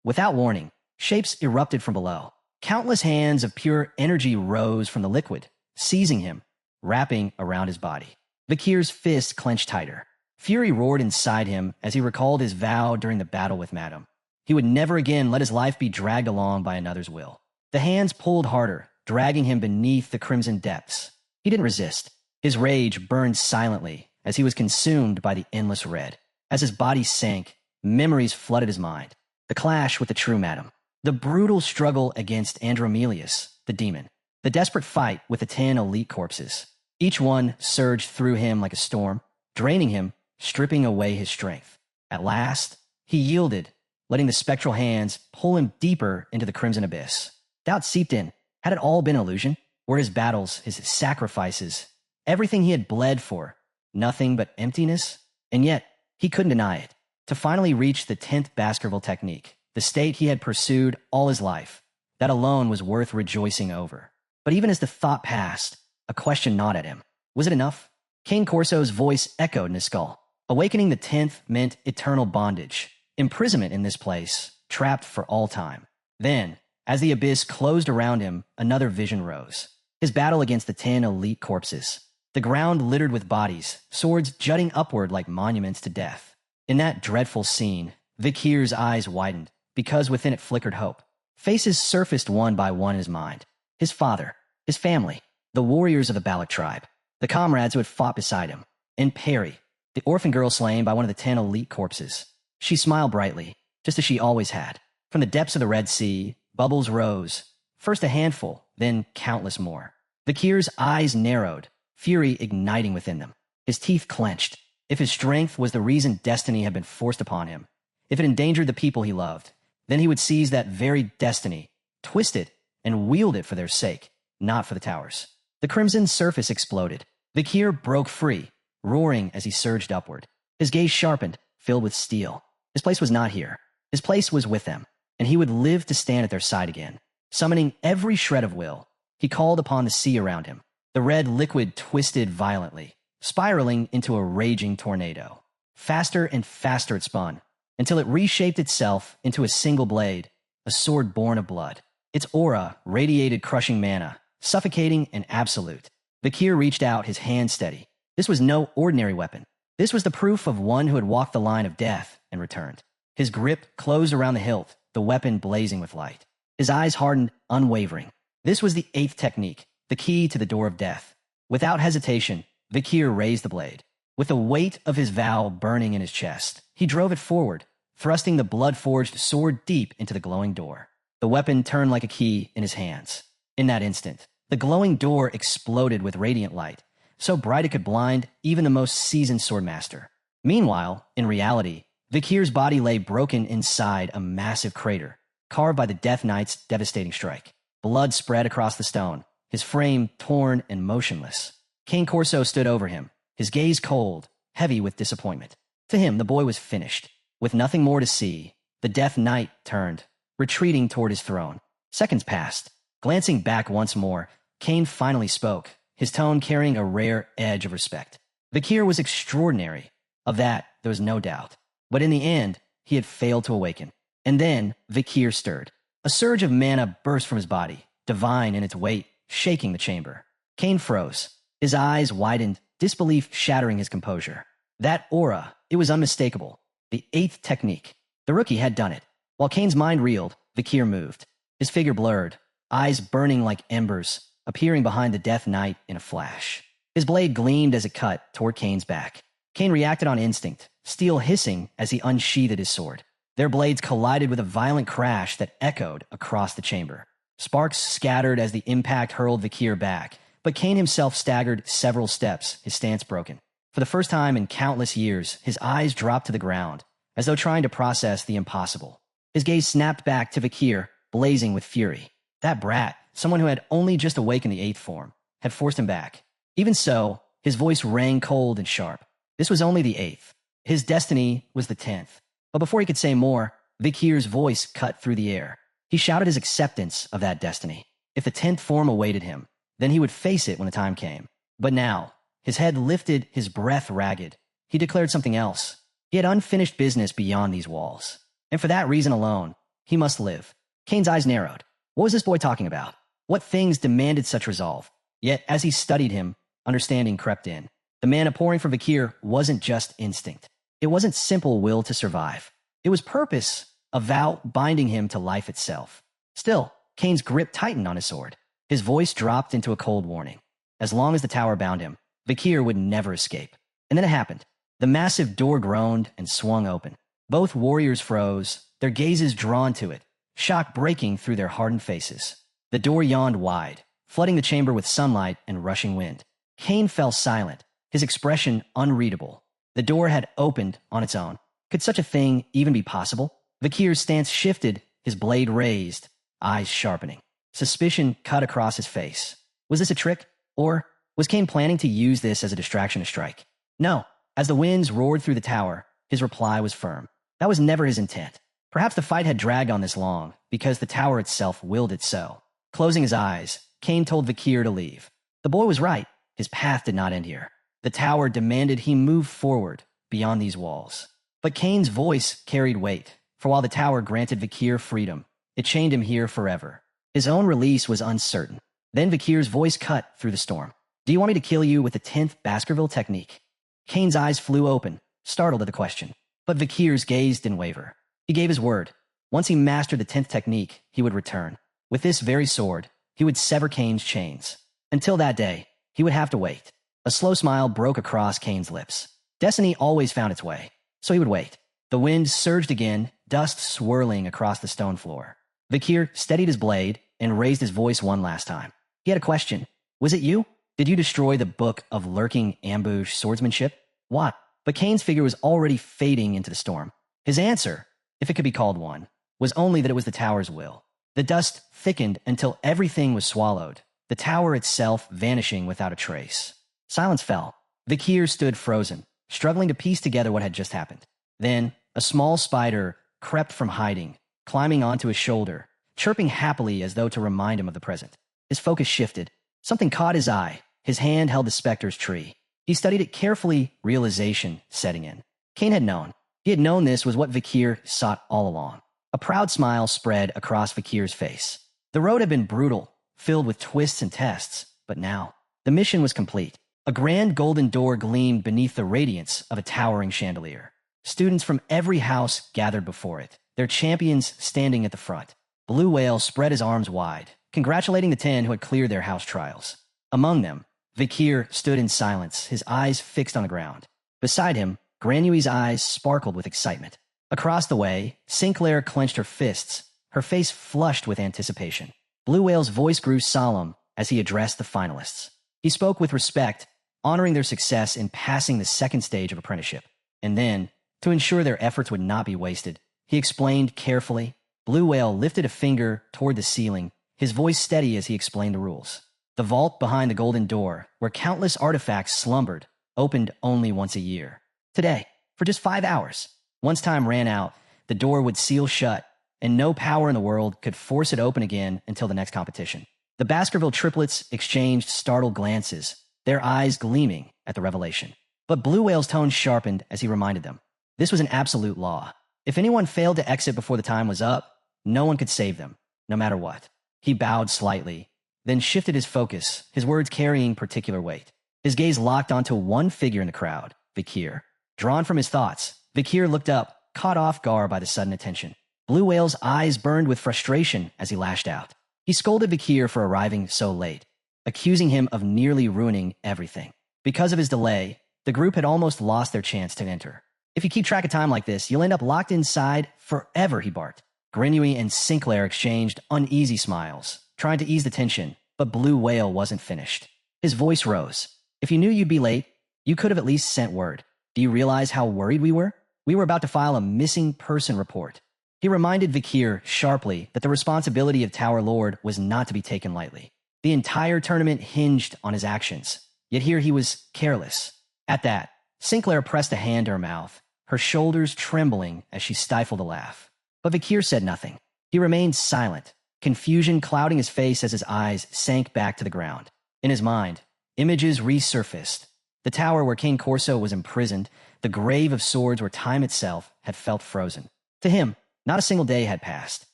Without warning, shapes erupted from below. Countless hands of pure energy rose from the liquid, seizing him, wrapping around his body. Vakir's fist clenched tighter. Fury roared inside him as he recalled his vow during the battle with Madam. He would never again let his life be dragged along by another's will. The hands pulled harder, dragging him beneath the crimson depths. He didn't resist. His rage burned silently as he was consumed by the endless red. As his body sank, memories flooded his mind. The clash with the true Madam. The brutal struggle against Andromelius, the demon. The desperate fight with the 10 elite corpses. Each one surged through him like a storm, draining him, stripping away his strength. At last, he yielded, letting the spectral hands pull him deeper into the crimson abyss. Doubt seeped in. Had it all been illusion? Were his battles, his sacrifices, everything he had bled for, nothing but emptiness? And yet, he couldn't deny it. To finally reach the 10th Baskerville technique, the state he had pursued all his life, that alone was worth rejoicing over. But even as the thought passed, a question gnawed at him. Was it enough? Cane Corso's voice echoed in his skull. Awakening the 10th meant eternal bondage, imprisonment in this place, trapped for all time. Then, as the abyss closed around him, another vision rose. His battle against the 10 elite corpses. The ground littered with bodies, swords jutting upward like monuments to death. In that dreadful scene, Vakir's eyes widened, because within it flickered hope. Faces surfaced one by one in his mind. His father, his family, the warriors of the Balak tribe, the comrades who had fought beside him, and Perry, the orphan girl slain by one of the 10 elite corpses. She smiled brightly, just as she always had. From the depths of the Red Sea, bubbles rose, first a handful, then countless more. Vakir's eyes narrowed, fury igniting within them. His teeth clenched. If his strength was the reason destiny had been forced upon him, if it endangered the people he loved, then he would seize that very destiny, twist it, and wield it for their sake, not for the towers. The crimson surface exploded. Vakir broke free, roaring as he surged upward. His gaze sharpened, filled with steel. His place was not here. His place was with them, and he would live to stand at their side again. Summoning every shred of will, he called upon the sea around him. The red liquid twisted violently, spiraling into a raging tornado. Faster and faster it spun, until it reshaped itself into a single blade, a sword born of blood. Its aura radiated crushing mana, suffocating and absolute. Vakir reached out, his hand steady. This was no ordinary weapon. This was the proof of one who had walked the line of death and returned. His grip closed around the hilt, the weapon blazing with light. His eyes hardened, unwavering. This was the 8th technique, the key to the door of death. Without hesitation, Vakir raised the blade. With the weight of his vow burning in his chest, he drove it forward, thrusting the blood-forged sword deep into the glowing door. The weapon turned like a key in his hands. In that instant, the glowing door exploded with radiant light, so bright it could blind even the most seasoned swordmaster. Meanwhile, in reality, Vakir's body lay broken inside a massive crater, carved by the Death Knight's devastating strike. Blood spread across the stone, his frame torn and motionless. Cane Corso stood over him, his gaze cold, heavy with disappointment. To him, the boy was finished. With nothing more to see, the Death Knight turned, retreating toward his throne. Seconds passed. Glancing back once more, Cane finally spoke, his tone carrying a rare edge of respect. Vakir was extraordinary. Of that, there was no doubt. But in the end, he had failed to awaken. And then, Vakir stirred. A surge of mana burst from his body, divine in its weight, shaking the chamber. Cane froze. His eyes widened, disbelief shattering his composure. That aura, it was unmistakable. The 8th technique. The rookie had done it. While Cane's mind reeled, Vakir moved. His figure blurred, eyes burning like embers, appearing behind the Death Knight in a flash. His blade gleamed as it cut toward Cane's back. Cane reacted on instinct, steel hissing as he unsheathed his sword. Their blades collided with a violent crash that echoed across the chamber. Sparks scattered as the impact hurled Vakir back, but Cane himself staggered several steps, his stance broken. For the first time in countless years, his eyes dropped to the ground, as though trying to process the impossible. His gaze snapped back to Vakir, blazing with fury. That brat, someone who had only just awakened the 8th form, had forced him back. Even so, his voice rang cold and sharp. This was only the 8th. His destiny was the 10th. But before he could say more, Vakir's voice cut through the air. He shouted his acceptance of that destiny. If the 10th form awaited him, then he would face it when the time came. But now, his head lifted, his breath ragged, he declared something else. He had unfinished business beyond these walls. And for that reason alone, he must live. Kane's eyes narrowed. What was this boy talking about? What things demanded such resolve? Yet, as he studied him, understanding crept in. The mana pouring from Vakir wasn't just instinct. It wasn't simple will to survive. It was purpose, a vow binding him to life itself. Still, Kane's grip tightened on his sword. His voice dropped into a cold warning. As long as the tower bound him, Vakir would never escape. And then it happened. The massive door groaned and swung open. Both warriors froze, their gazes drawn to it, shock breaking through their hardened faces. The door yawned wide, flooding the chamber with sunlight and rushing wind. Kane fell silent, his expression unreadable. The door had opened on its own. Could such a thing even be possible? Vakir's stance shifted, his blade raised, eyes sharpening. Suspicion cut across his face. Was this a trick? Or was Kane planning to use this as a distraction to strike? No. As the winds roared through the tower, his reply was firm. That was never his intent. Perhaps the fight had dragged on this long, because the tower itself willed it so. Closing his eyes, Kane told Vakir to leave. The boy was right. His path did not end here. The tower demanded he move forward, beyond these walls. But Kane's voice carried weight, for while the tower granted Vakir freedom, it chained him here forever. His own release was uncertain. Then Vakir's voice cut through the storm. Do you want me to kill you with the 10th Baskerville technique? Kane's eyes flew open, startled at the question. But Vakir's gaze didn't waver. He gave his word. Once he mastered the 10th technique, he would return. With this very sword, he would sever Kane's chains. Until that day, he would have to wait. A slow smile broke across Kane's lips. Destiny always found its way, so he would wait. The wind surged again, dust swirling across the stone floor. Vakir steadied his blade and raised his voice one last time. He had a question. Was it you? Did you destroy the book of lurking ambush swordsmanship? What? But Kane's figure was already fading into the storm. His answer, if it could be called one, was only that it was the tower's will. The dust thickened until everything was swallowed, the tower itself vanishing without a trace. Silence fell. Vakir stood frozen, struggling to piece together what had just happened. Then, a small spider crept from hiding, climbing onto his shoulder, chirping happily as though to remind him of the present. His focus shifted. Something caught his eye. His hand held the specter's tree. He studied it carefully, realization setting in. Kane had known. He had known this was what Vakir sought all along. A proud smile spread across Vakir's face. The road had been brutal, filled with twists and tests, but now, the mission was complete. A grand golden door gleamed beneath the radiance of a towering chandelier. Students from every house gathered before it, their champions standing at the front. Blue Whale spread his arms wide, congratulating the 10 who had cleared their house trials. Among them, Vakir stood in silence, his eyes fixed on the ground. Beside him, Granui's eyes sparkled with excitement. Across the way, Sinclair clenched her fists, her face flushed with anticipation. Blue Whale's voice grew solemn as he addressed the finalists. He spoke with respect, honoring their success in passing the second stage of apprenticeship. And then, to ensure their efforts would not be wasted, he explained carefully. Blue Whale lifted a finger toward the ceiling, his voice steady as he explained the rules. The vault behind the golden door, where countless artifacts slumbered, opened only once a year. Today, for just 5 hours. Once time ran out, the door would seal shut, and no power in the world could force it open again until the next competition. The Baskerville triplets exchanged startled glances, their eyes gleaming at the revelation. But Blue Whale's tone sharpened as he reminded them. This was an absolute law. If anyone failed to exit before the time was up, no one could save them, no matter what. He bowed slightly, then shifted his focus, his words carrying particular weight. His gaze locked onto one figure in the crowd, Vakir. Drawn from his thoughts, Vakir looked up, caught off guard by the sudden attention. Blue Whale's eyes burned with frustration as he lashed out. He scolded Vakir for arriving so late, accusing him of nearly ruining everything. Because of his delay, the group had almost lost their chance to enter. If you keep track of time like this, you'll end up locked inside forever, he barked. Grenouille and Sinclair exchanged uneasy smiles, trying to ease the tension, but Blue Whale wasn't finished. His voice rose. If you knew you'd be late, you could have at least sent word. Do you realize how worried we were? We were about to file a missing person report. He reminded Vakir sharply that the responsibility of Tower Lord was not to be taken lightly. The entire tournament hinged on his actions, yet here he was careless. At that, Sinclair pressed a hand to her mouth, her shoulders trembling as she stifled a laugh. But Vakir said nothing. He remained silent, confusion clouding his face as his eyes sank back to the ground. In his mind, images resurfaced. The tower where King Corso was imprisoned, the grave of swords where time itself had felt frozen. To him, not a single day had passed.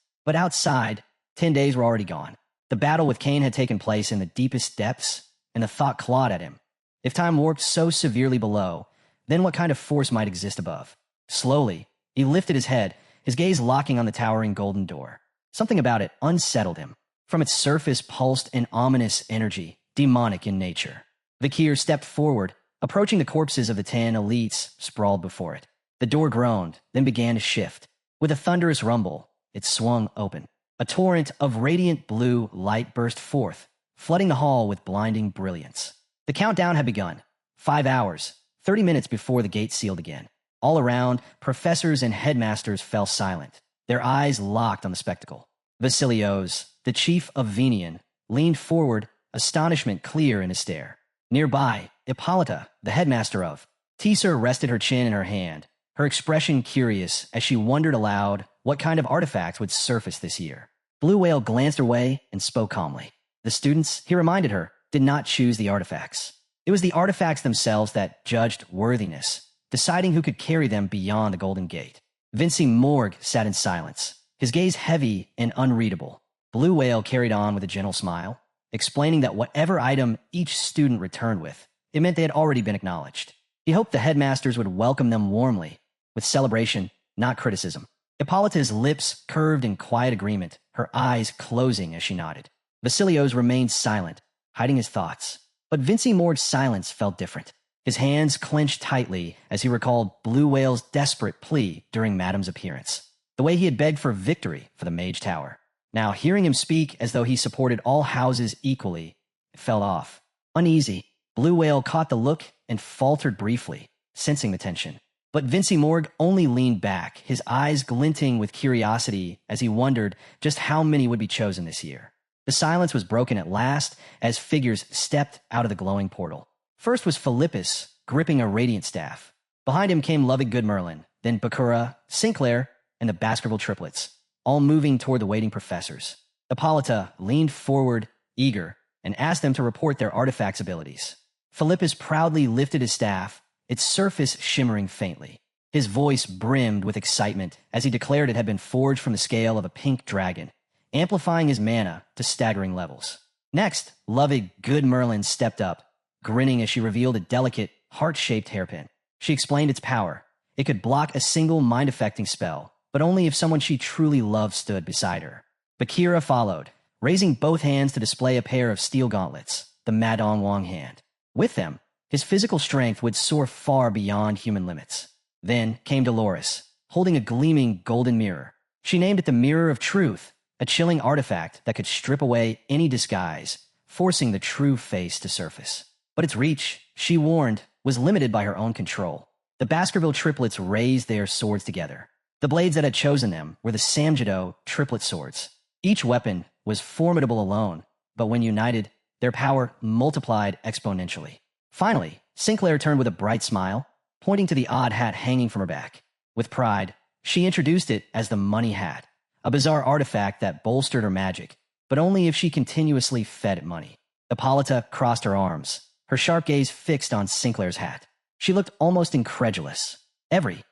But outside, 10 days were already gone. The battle with Cain had taken place in the deepest depths, and the thought clawed at him. If time warped so severely below, then what kind of force might exist above? Slowly, he lifted his head, his gaze locking on the towering golden door. Something about it unsettled him. From its surface pulsed an ominous energy, demonic in nature. Vakir stepped forward, approaching the corpses of the 10 elites sprawled before it. The door groaned, then began to shift. With a thunderous rumble, it swung open. A torrent of radiant blue light burst forth, flooding the hall with blinding brilliance. The countdown had begun. 5 hours, 30 minutes before the gate sealed again. All around, professors and headmasters fell silent, their eyes locked on the spectacle. Vasilios, the chief of Venian, leaned forward, astonishment clear in his stare. Nearby, Hippolyta, the headmaster of Teaser, rested her chin in her hand, her expression curious as she wondered aloud what kind of artifacts would surface this year. Blue Whale glanced her way and spoke calmly. The students, he reminded her, did not choose the artifacts. It was the artifacts themselves that judged worthiness, deciding who could carry them beyond the Golden Gate. Vinci Morg sat in silence, his gaze heavy and unreadable. Blue Whale carried on with a gentle smile, explaining that whatever item each student returned with, it meant they had already been acknowledged. He hoped the headmasters would welcome them warmly, with celebration, not criticism. Hippolyta's lips curved in quiet agreement, her eyes closing as she nodded. Vasilios remained silent, hiding his thoughts. But Vinci Morg's silence felt different. His hands clenched tightly as he recalled Blue Whale's desperate plea during Madame's appearance. The way he had begged for victory for the Mage Tower. Now, hearing him speak as though he supported all houses equally, it fell off. Uneasy, Blue Whale caught the look and faltered briefly, sensing the tension. But Vinci Morg only leaned back, his eyes glinting with curiosity as he wondered just how many would be chosen this year. The silence was broken at last as figures stepped out of the glowing portal. First was Philippus, gripping a radiant staff. Behind him came Lovig Goodmerlin, then Bakura, Sinclair, and the Baskerville triplets, all moving toward the waiting professors. Hippolyta leaned forward, eager, and asked them to report their artifacts' abilities. Philippus proudly lifted his staff, its surface shimmering faintly. His voice brimmed with excitement as he declared it had been forged from the scale of a pink dragon, amplifying his mana to staggering levels. Next, Lovig Goodmerlin stepped up, grinning as she revealed a delicate, heart-shaped hairpin. She explained its power. It could block a single mind-affecting spell, but only if someone she truly loved stood beside her. Bakira followed, raising both hands to display a pair of steel gauntlets, the Madong Wong hand. With them, his physical strength would soar far beyond human limits. Then came Dolores, holding a gleaming golden mirror. She named it the Mirror of Truth, a chilling artifact that could strip away any disguise, forcing the true face to surface. But its reach, she warned, was limited by her own control. The Baskerville triplets raised their swords together. The blades that had chosen them were the Samjido triplet swords. Each weapon was formidable alone, but when united, their power multiplied exponentially. Finally, Sinclair turned with a bright smile, pointing to the odd hat hanging from her back. With pride, she introduced it as the Money Hat, a bizarre artifact that bolstered her magic, but only if she continuously fed it money. Hippolyta crossed her arms, her sharp gaze fixed on Sinclair's hat. She looked almost incredulous. Every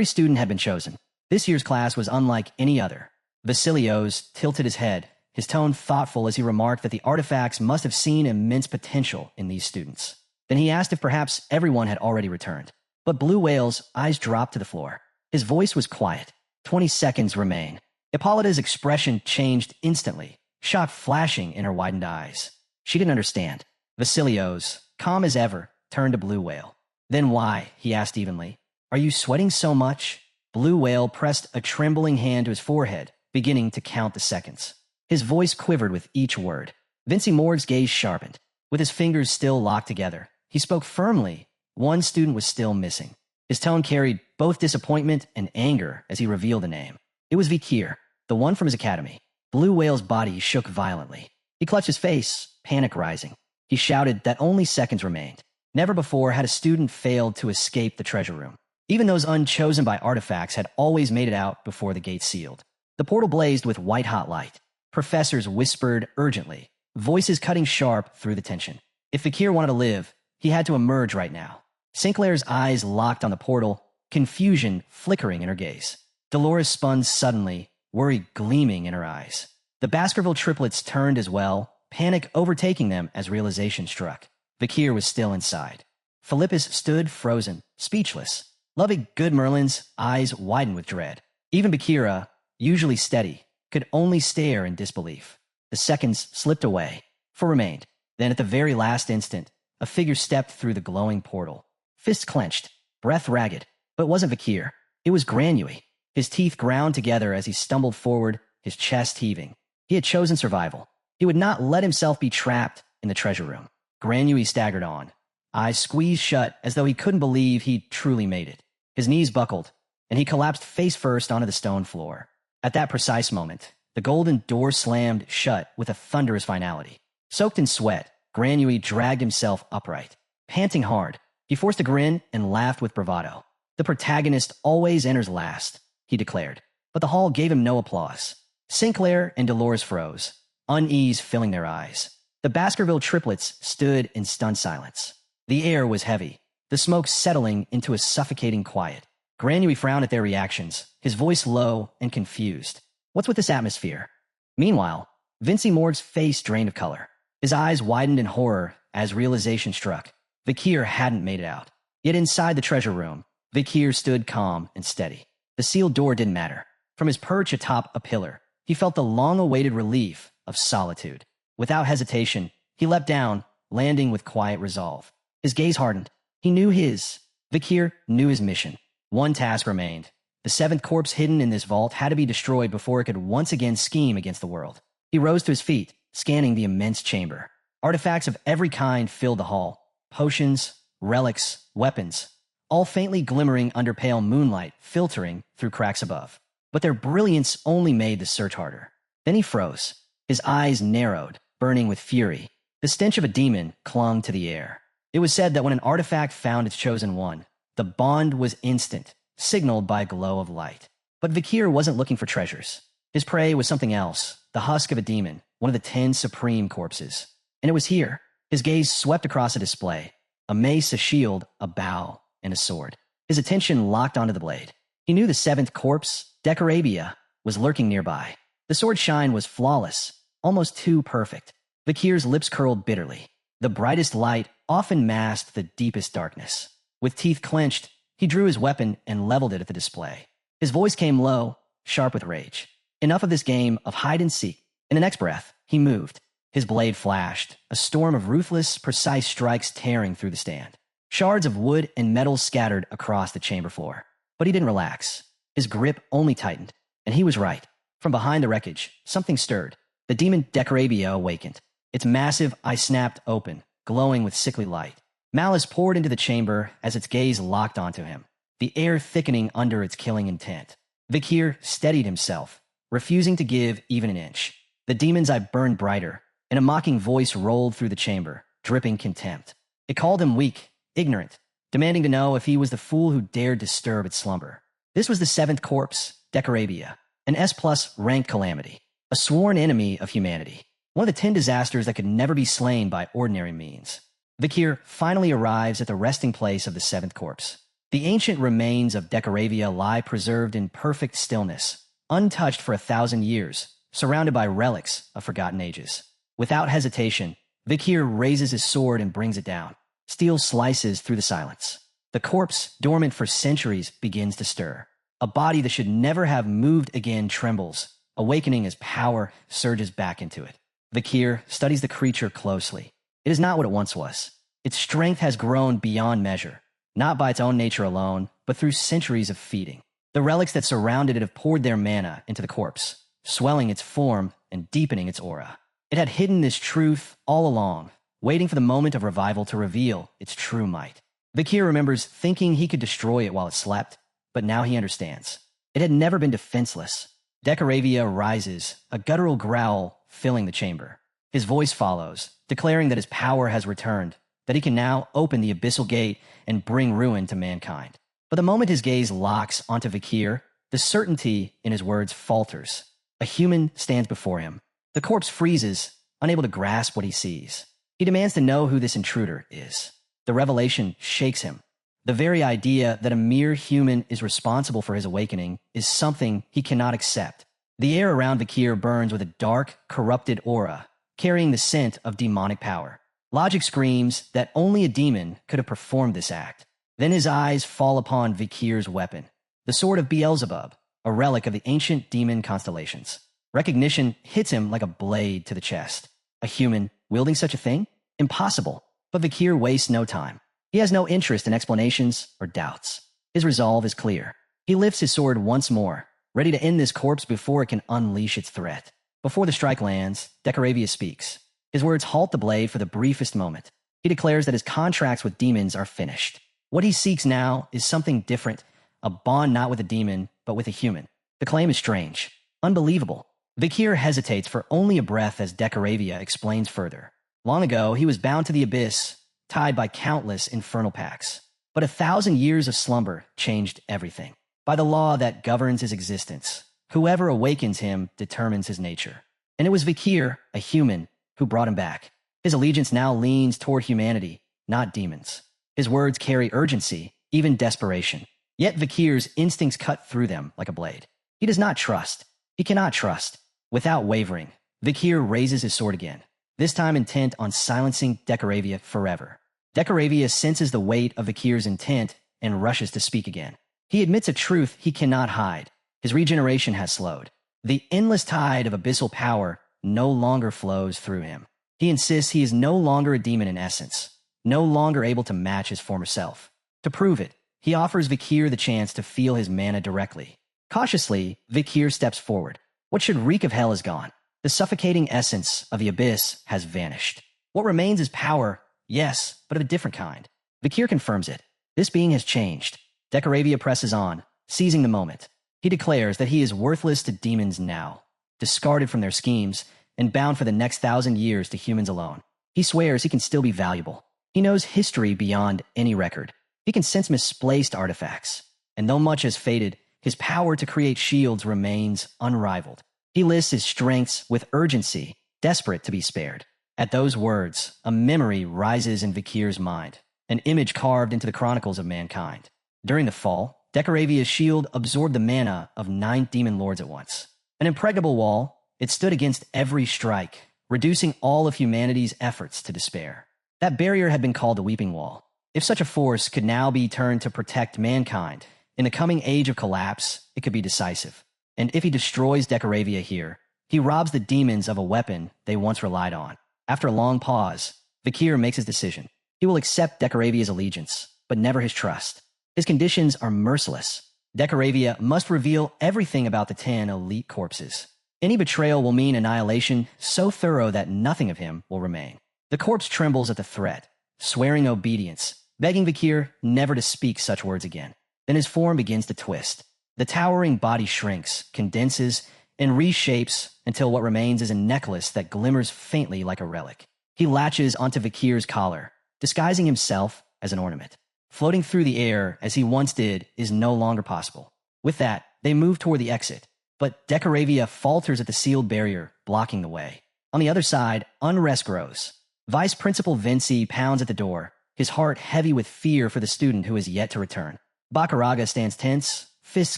student had been chosen. This year's class was unlike any other. Vasilios tilted his head, his tone thoughtful as he remarked that the artifacts must have seen immense potential in these students. Then he asked if perhaps everyone had already returned. But Blue Whale's eyes dropped to the floor. His voice was quiet. 20 seconds remain. Hippolyta's expression changed instantly, shock flashing in her widened eyes. She didn't understand. Vasilios, calm as ever, turned to Blue Whale. Then why? He asked evenly. Are you sweating so much? Blue Whale pressed a trembling hand to his forehead, beginning to count the seconds. His voice quivered with each word. Vinci Morg's gaze sharpened. With his fingers still locked together, he spoke firmly. One student was still missing. His tone carried both disappointment and anger as he revealed the name. It was Vakir, the one from his academy. Blue Whale's body shook violently. He clutched his face, panic rising. He shouted that only seconds remained. Never before had a student failed to escape the treasure room. Even those unchosen by artifacts had always made it out before the gate sealed. The portal blazed with white-hot light. Professors whispered urgently, voices cutting sharp through the tension. If Vakir wanted to live, He had to emerge right now. Sinclair's eyes locked on the portal, confusion flickering in her gaze. Dolores spun suddenly, worry gleaming in her eyes. The Baskerville triplets turned as well, panic overtaking them as realization struck. Vakir was still inside. Philippus stood frozen, speechless. Loving Good Merlin's eyes widened with dread. Even Bakira, usually steady, could only stare in disbelief. The seconds slipped away. 4 remained. Then at the very last instant, a figure stepped through the glowing portal. Fists clenched, breath ragged. But it wasn't Vakir. It was Granui. His teeth ground together as he stumbled forward, his chest heaving. He had chosen survival. He would not let himself be trapped in the treasure room. Granui staggered on, eyes squeezed shut as though he couldn't believe he'd truly made it. His knees buckled, and he collapsed face first onto the stone floor. At that precise moment, the golden door slammed shut with a thunderous finality. Soaked in sweat, Granui dragged himself upright. Panting hard, he forced a grin and laughed with bravado. The protagonist always enters last, he declared, but the hall gave him no applause. Sinclair and Dolores froze, unease filling their eyes. The Baskerville triplets stood in stunned silence. The air was heavy, the smoke settling into a suffocating quiet. Granui frowned at their reactions, his voice low and confused. What's with this atmosphere? Meanwhile, Vincy Morg's face drained of color. His eyes widened in horror as realization struck. Vakir hadn't made it out. Yet inside the treasure room, Vakir stood calm and steady. The sealed door didn't matter. From his perch atop a pillar, he felt the long-awaited relief of solitude. Without hesitation, he leapt down, landing with quiet resolve. His gaze hardened. He knew his. Vakir knew his mission. One task remained. The 7th corpse hidden in this vault had to be destroyed before it could once again scheme against the world. He rose to his feet, scanning the immense chamber. Artifacts of every kind filled the hall. Potions, relics, weapons, all faintly glimmering under pale moonlight filtering through cracks above. But their brilliance only made the search harder. Then he froze. His eyes narrowed, burning with fury. The stench of a demon clung to the air. It was said that when an artifact found its chosen one, the bond was instant, signaled by a glow of light. But Vakir wasn't looking for treasures. His prey was something else, the husk of a demon, one of the 10 supreme corpses. And it was here. His gaze swept across a display. A mace, a shield, a bow, and a sword. His attention locked onto the blade. He knew the 7th corpse, Decorabia, was lurking nearby. The sword's shine was flawless, almost too perfect. Vakir's lips curled bitterly. The brightest light often masked the deepest darkness. With teeth clenched, he drew his weapon and leveled it at the display. His voice came low, sharp with rage. Enough of this game of hide and seek. In the next breath, he moved. His blade flashed, a storm of ruthless, precise strikes tearing through the stand. Shards of wood and metal scattered across the chamber floor. But he didn't relax. His grip only tightened. And he was right. From behind the wreckage, something stirred. The demon Decorabia awakened. Its massive eye snapped open, glowing with sickly light. Malice poured into the chamber as its gaze locked onto him, the air thickening under its killing intent. Vakir steadied himself, refusing to give even an inch. The demon's eye burned brighter, and a mocking voice rolled through the chamber, dripping contempt. It called him weak, ignorant, demanding to know if he was the fool who dared disturb its slumber. This was the 7th corpse, Decorabia, an S+ ranked calamity, a sworn enemy of humanity, one of the 10 disasters that could never be slain by ordinary means. Vakir finally arrives at the resting place of the 7th corpse. The ancient remains of Decorabia lie preserved in perfect stillness, untouched for 1,000 years, surrounded by relics of forgotten ages. Without hesitation, Vakir raises his sword and brings it down. Steel slices through the silence. The corpse, dormant for centuries, begins to stir. A body that should never have moved again trembles, awakening as power surges back into it. Vakir studies the creature closely. It is not what it once was. Its strength has grown beyond measure, not by its own nature alone, but through centuries of feeding. The relics that surrounded it have poured their mana into the corpse, swelling its form and deepening its aura. It had hidden this truth all along, waiting for the moment of revival to reveal its true might. Vakir remembers thinking he could destroy it while it slept, but now he understands. It had never been defenseless. Decorabia rises, a guttural growl filling the chamber. His voice follows, declaring that his power has returned, that he can now open the abyssal gate and bring ruin to mankind. But the moment his gaze locks onto Vakir, the certainty in his words falters. A human stands before him. The corpse freezes, unable to grasp what he sees. He demands to know who this intruder is. The revelation shakes him. The very idea that a mere human is responsible for his awakening is something he cannot accept. The air around Vakir burns with a dark, corrupted aura, carrying the scent of demonic power. Logic screams that only a demon could have performed this act. Then his eyes fall upon Vakir's weapon, the sword of Beelzebub, a relic of the ancient demon constellations. Recognition hits him like a blade to the chest. A human wielding such a thing? Impossible. But Vakir wastes no time. He has no interest in explanations or doubts. His resolve is clear. He lifts his sword once more, ready to end this corpse before it can unleash its threat. Before the strike lands, Decoravia speaks. His words halt the blade for the briefest moment. He declares that his contracts with demons are finished. What he seeks now is something different, a bond not with a demon, but with a human. The claim is strange, unbelievable. Vakir hesitates for only a breath as Decoravia explains further. Long ago, he was bound to the abyss, tied by countless infernal pacts. But 1,000 years of slumber changed everything. By the law that governs his existence, whoever awakens him determines his nature. And it was Vakir, a human, who brought him back. His allegiance now leans toward humanity, not demons. His words carry urgency, even desperation. Yet Vakir's instincts cut through them like a blade. He does not trust. He cannot trust. Without wavering, Vakir raises his sword again, this time intent on silencing Decoravia forever. Decoravia senses the weight of Vakir's intent and rushes to speak again. He admits a truth he cannot hide. His regeneration has slowed. The endless tide of abyssal power no longer flows through him. He insists he is no longer a demon in essence, no longer able to match his former self. To prove it, he offers Vakir the chance to feel his mana directly. Cautiously, Vakir steps forward. What should reek of hell is gone. The suffocating essence of the abyss has vanished. What remains is power, yes, but of a different kind. Vakir confirms it. This being has changed. Decoravia presses on, seizing the moment. He declares that he is worthless to demons now, discarded from their schemes, and bound for the next 1,000 years to humans alone. He swears he can still be valuable. He knows history beyond any record. He can sense misplaced artifacts. And though much has faded, his power to create shields remains unrivaled. He lists his strengths with urgency, desperate to be spared. At those words, a memory rises in Vakir's mind, an image carved into the chronicles of mankind. During the fall, Decoravia's shield absorbed the mana of 9 demon lords at once. An impregnable wall, it stood against every strike, reducing all of humanity's efforts to despair. That barrier had been called the Weeping Wall. If such a force could now be turned to protect mankind, in the coming age of collapse, it could be decisive. And if he destroys Decoravia here, he robs the demons of a weapon they once relied on. After a long pause, Vakir makes his decision. He will accept Decoravia's allegiance, but never his trust. His conditions are merciless. Decoravia must reveal everything about the 10 elite corpses. Any betrayal will mean annihilation so thorough that nothing of him will remain. The corpse trembles at the threat, swearing obedience, begging Vakir never to speak such words again. Then his form begins to twist. The towering body shrinks, condenses, and reshapes until what remains is a necklace that glimmers faintly like a relic. He latches onto Vakir's collar, disguising himself as an ornament. Floating through the air as he once did is no longer possible. With that, they move toward the exit, but Decoravia falters at the sealed barrier, blocking the way. On the other side, unrest grows. Vice Principal Vinci pounds at the door, his heart heavy with fear for the student who is yet to return. Bakaraga stands tense, fists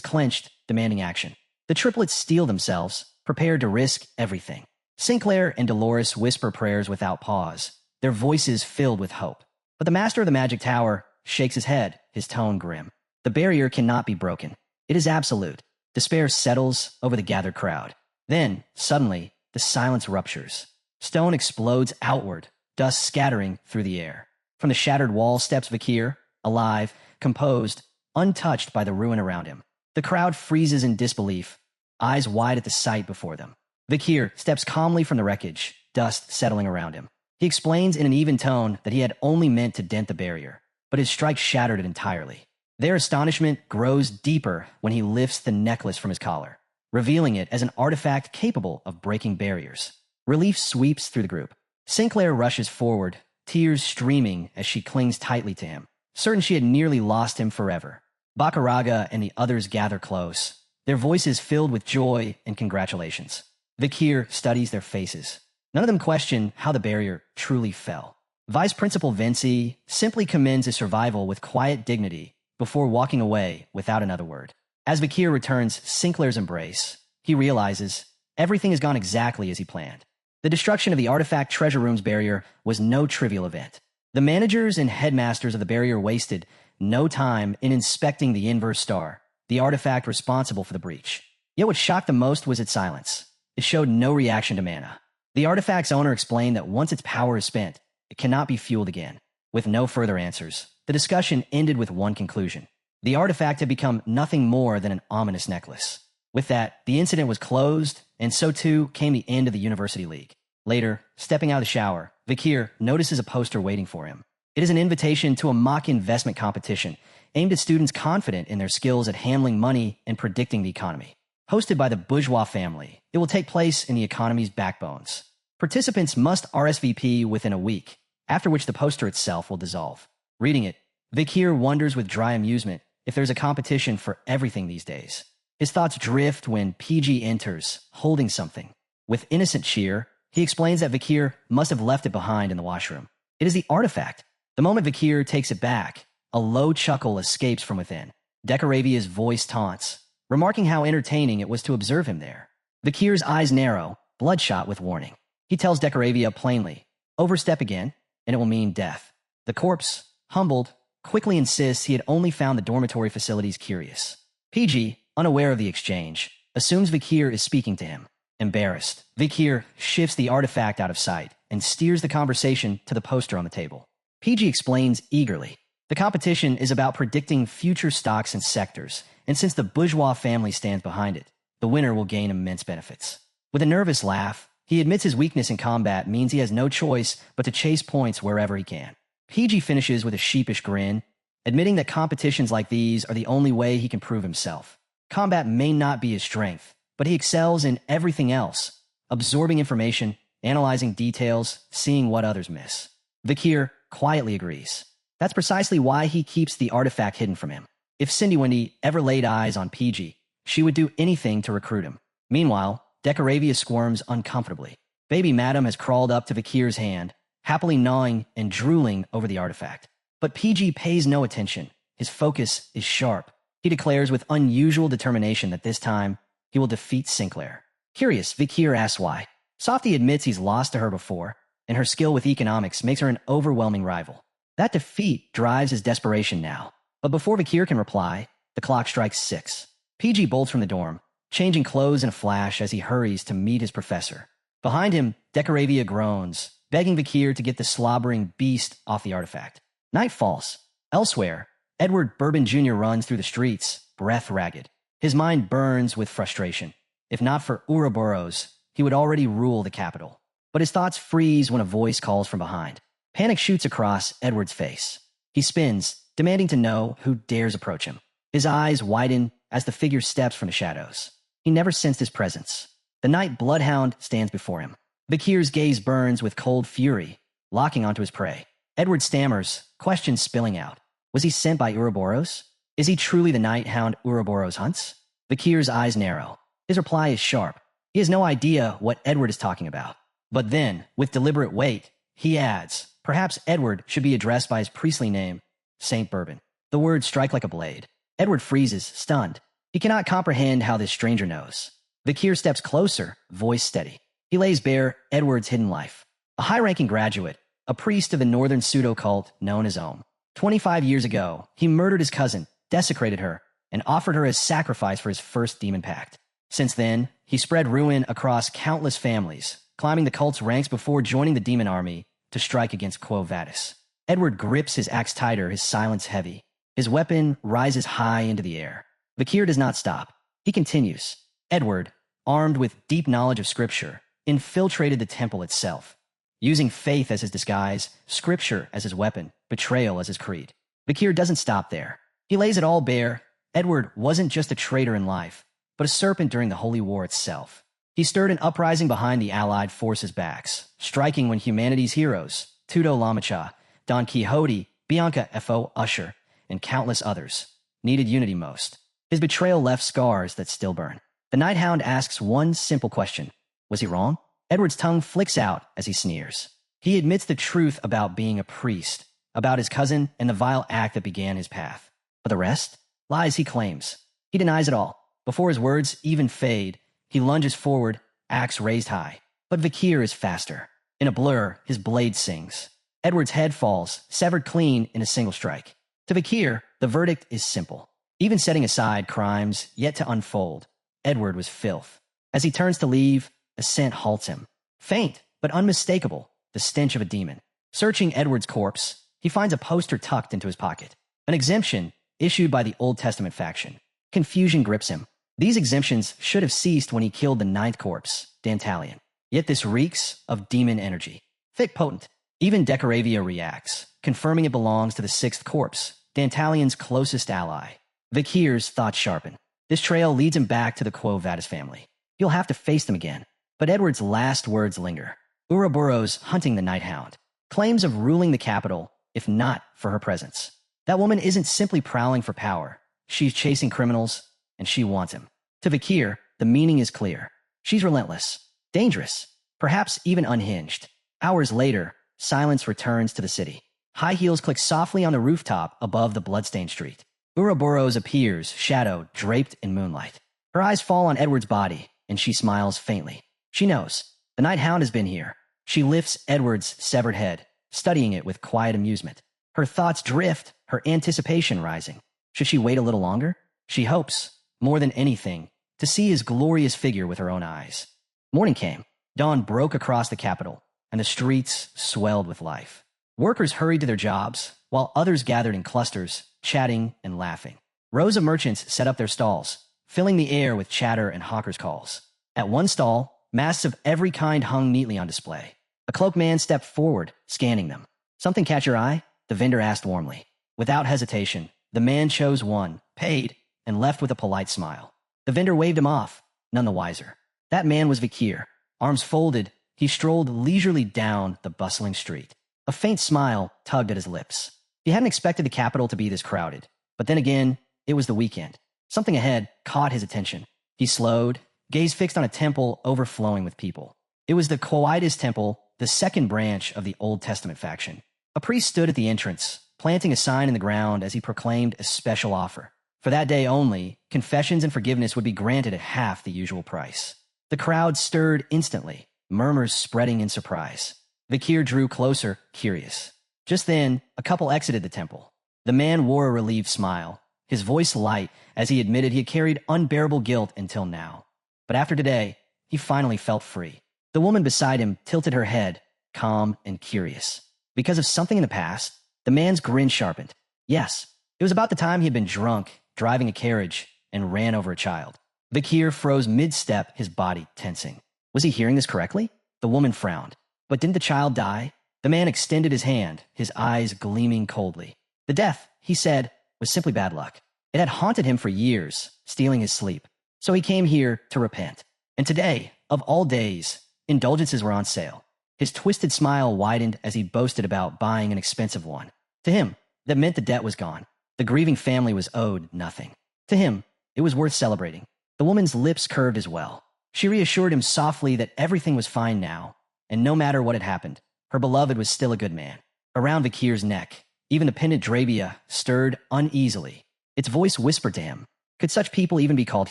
clenched, demanding action. The triplets steel themselves, prepared to risk everything. Sinclair and Dolores whisper prayers without pause, their voices filled with hope. But the master of the magic tower shakes his head, his tone grim. The barrier cannot be broken. It is absolute. Despair settles over the gathered crowd. Then, suddenly, the silence ruptures. Stone explodes outward, dust scattering through the air. From the shattered wall steps Vakir, alive, composed, untouched by the ruin around him. The crowd freezes in disbelief, eyes wide at the sight before them. Vakir steps calmly from the wreckage, dust settling around him. He explains in an even tone that he had only meant to dent the barrier, but his strike shattered it entirely. Their astonishment grows deeper when he lifts the necklace from his collar, revealing it as an artifact capable of breaking barriers. Relief sweeps through the group. Sinclair rushes forward, tears streaming as she clings tightly to him, certain she had nearly lost him forever. Bakaraga and the others gather close, their voices filled with joy and congratulations. Vakir studies their faces. None of them question how the barrier truly fell. Vice Principal Vinci simply commends his survival with quiet dignity before walking away without another word. As Vakir returns Sinclair's embrace, he realizes everything has gone exactly as he planned. The destruction of the artifact treasure room's barrier was no trivial event. The managers and headmasters of the barrier wasted no time in inspecting the inverse star, the artifact responsible for the breach. Yet what shocked the most was its silence. It showed no reaction to mana. The artifact's owner explained that once its power is spent, it cannot be fueled again. With no further answers, the discussion ended with one conclusion. The artifact had become nothing more than an ominous necklace. With that, the incident was closed, and so too came the end of the University League. Later, stepping out of the shower, Vakir notices a poster waiting for him. It is an invitation to a mock investment competition aimed at students confident in their skills at handling money and predicting the economy. Hosted by the bourgeois family, it will take place in the economy's backbones. Participants must RSVP within a week, after which the poster itself will dissolve. Reading it, Vakir wonders with dry amusement if there's a competition for everything these days. His thoughts drift when PG enters, holding something. With innocent cheer, he explains that Vakir must have left it behind in the washroom. It is the artifact. The moment Vakir takes it back, a low chuckle escapes from within. Decoravia's voice taunts, remarking how entertaining it was to observe him there. Vakir's eyes narrow, bloodshot with warning. He tells Decoravia plainly, overstep again, and it will mean death. The corpse, humbled, quickly insists he had only found the dormitory facilities curious. PG, unaware of the exchange, assumes Vakir is speaking to him. Embarrassed, Vakir shifts the artifact out of sight and steers the conversation to the poster on the table. PG explains eagerly. The competition is about predicting future stocks and sectors, and since the bourgeois family stands behind it, the winner will gain immense benefits. With a nervous laugh, he admits his weakness in combat means he has no choice but to chase points wherever he can. PG finishes with a sheepish grin, admitting that competitions like these are the only way he can prove himself. Combat may not be his strength, but he excels in everything else, absorbing information, analyzing details, seeing what others miss. Vakir quietly agrees. That's precisely why he keeps the artifact hidden from him. If Cindy Wendy ever laid eyes on PG, she would do anything to recruit him. Meanwhile, Decoravia squirms uncomfortably. Baby Madam has crawled up to Vakir's hand, happily gnawing and drooling over the artifact. But PG pays no attention. His focus is sharp. He declares with unusual determination that this time, he will defeat Sinclair. Curious, Vakir asks why. Softy admits he's lost to her before, and her skill with economics makes her an overwhelming rival. That defeat drives his desperation now. But before Vakir can reply, the clock strikes 6. PG bolts from the dorm, changing clothes in a flash as he hurries to meet his professor. Behind him, Decoravia groans, begging Vakir to get the slobbering beast off the artifact. Night falls. Elsewhere, Edward Bourbon Jr. runs through the streets, breath ragged. His mind burns with frustration. If not for Ouroboros, he would already rule the capital. But his thoughts freeze when a voice calls from behind. Panic shoots across Edward's face. He spins, demanding to know who dares approach him. His eyes widen as the figure steps from the shadows. He never sensed his presence. The night bloodhound stands before him. Vakir's gaze burns with cold fury, locking onto his prey. Edward stammers, questions spilling out. Was he sent by Ouroboros? Is he truly the night hound Ouroboros hunts? Vakir's eyes narrow. His reply is sharp. He has no idea what Edward is talking about. But then, with deliberate weight, he adds, perhaps Edward should be addressed by his priestly name, Saint Bourbon. The words strike like a blade. Edward freezes, stunned. He cannot comprehend how this stranger knows. Vakir steps closer, voice steady. He lays bare Edward's hidden life. A high-ranking graduate, a priest of the northern pseudo-cult known as Ohm. 25 years ago, he murdered his cousin, desecrated her, and offered her as sacrifice for his first demon pact. Since then, he spread ruin across countless families, climbing the cult's ranks before joining the demon army to strike against Quo Vadis. Edward grips his axe tighter, his silence heavy. His weapon rises high into the air. Vakir does not stop. He continues. Edward, armed with deep knowledge of scripture, infiltrated the temple itself, using faith as his disguise, scripture as his weapon, betrayal as his creed. Vakir doesn't stop there. He lays it all bare. Edward wasn't just a traitor in life, but a serpent during the Holy War itself. He stirred an uprising behind the Allied forces' backs, striking when humanity's heroes, Tudo Lamacha, Don Quixote, Bianca F.O. Usher, and countless others, needed unity most. His betrayal left scars that still burn. The Night Hound asks one simple question. Was he wrong? Edward's tongue flicks out as he sneers. He admits the truth about being a priest, about his cousin and the vile act that began his path. But the rest? Lies, he claims. He denies it all. Before his words even fade, he lunges forward, axe raised high. But Vakir is faster. In a blur, his blade sings. Edward's head falls, severed clean in a single strike. To Vakir, the verdict is simple. Even setting aside crimes yet to unfold, Edward was filth. As he turns to leave, a scent halts him. Faint, but unmistakable, the stench of a demon. Searching Edward's corpse, he finds a poster tucked into his pocket. An exemption issued by the Old Testament faction. Confusion grips him. These exemptions should have ceased when he killed the ninth corpse, Dantalion. Yet this reeks of demon energy. Thick potent. Even Decoravia reacts, confirming it belongs to the sixth corpse, Dantalion's closest ally. Vakir's thoughts sharpen. This trail leads him back to the Quo Vadis family. He'll have to face them again. But Edward's last words linger. Ouroboros hunting the Night Hound. Claims of ruling the capital, if not for her presence. That woman isn't simply prowling for power. She's chasing criminals, and she wants him. To Vakir, the meaning is clear. She's relentless, dangerous, perhaps even unhinged. Hours later, silence returns to the city. High heels click softly on the rooftop above the bloodstained street. Ouroboros appears, shadow draped in moonlight. Her eyes fall on Edward's body, and she smiles faintly. She knows. The Night Hound has been here. She lifts Edward's severed head, studying it with quiet amusement. Her thoughts drift, her anticipation rising. Should she wait a little longer? She hopes, more than anything, to see his glorious figure with her own eyes. Morning came. Dawn broke across the capital, and the streets swelled with life. Workers hurried to their jobs, while others gathered in clusters, chatting and laughing. Rows of merchants set up their stalls, filling the air with chatter and hawkers' calls. At one stall, masks of every kind hung neatly on display. A cloaked man stepped forward, scanning them. Something catch your eye? The vendor asked warmly. Without hesitation, the man chose one, paid, and left with a polite smile. The vendor waved him off, none the wiser. That man was Vakir. Arms folded, he strolled leisurely down the bustling street. A faint smile tugged at his lips. He hadn't expected the capital to be this crowded. But then again, it was the weekend. Something ahead caught his attention. He slowed, gaze fixed on a temple overflowing with people. It was the Quoitus Temple, the second branch of the Old Testament faction. A priest stood at the entrance, planting a sign in the ground as he proclaimed a special offer. For that day only, confessions and forgiveness would be granted at half the usual price. The crowd stirred instantly, murmurs spreading in surprise. Vakir drew closer, curious. Just then, a couple exited the temple. The man wore a relieved smile, his voice light as he admitted he had carried unbearable guilt until now. But after today, he finally felt free. The woman beside him tilted her head, calm and curious. Because of something in the past, the man's grin sharpened. Yes, it was about the time he had been drunk, driving a carriage, and ran over a child. Vakir froze mid-step, his body tensing. Was he hearing this correctly? The woman frowned. But didn't the child die? The man extended his hand, his eyes gleaming coldly. The death, he said, was simply bad luck. It had haunted him for years, stealing his sleep. So he came here to repent. And today, of all days, indulgences were on sale. His twisted smile widened as he boasted about buying an expensive one. To him, that meant the debt was gone. The grieving family was owed nothing. To him, it was worth celebrating. The woman's lips curved as well. She reassured him softly that everything was fine now, and no matter what had happened, her beloved was still a good man. Around Vakir's neck, even the pendant drabia stirred uneasily. Its voice whispered to him, could such people even be called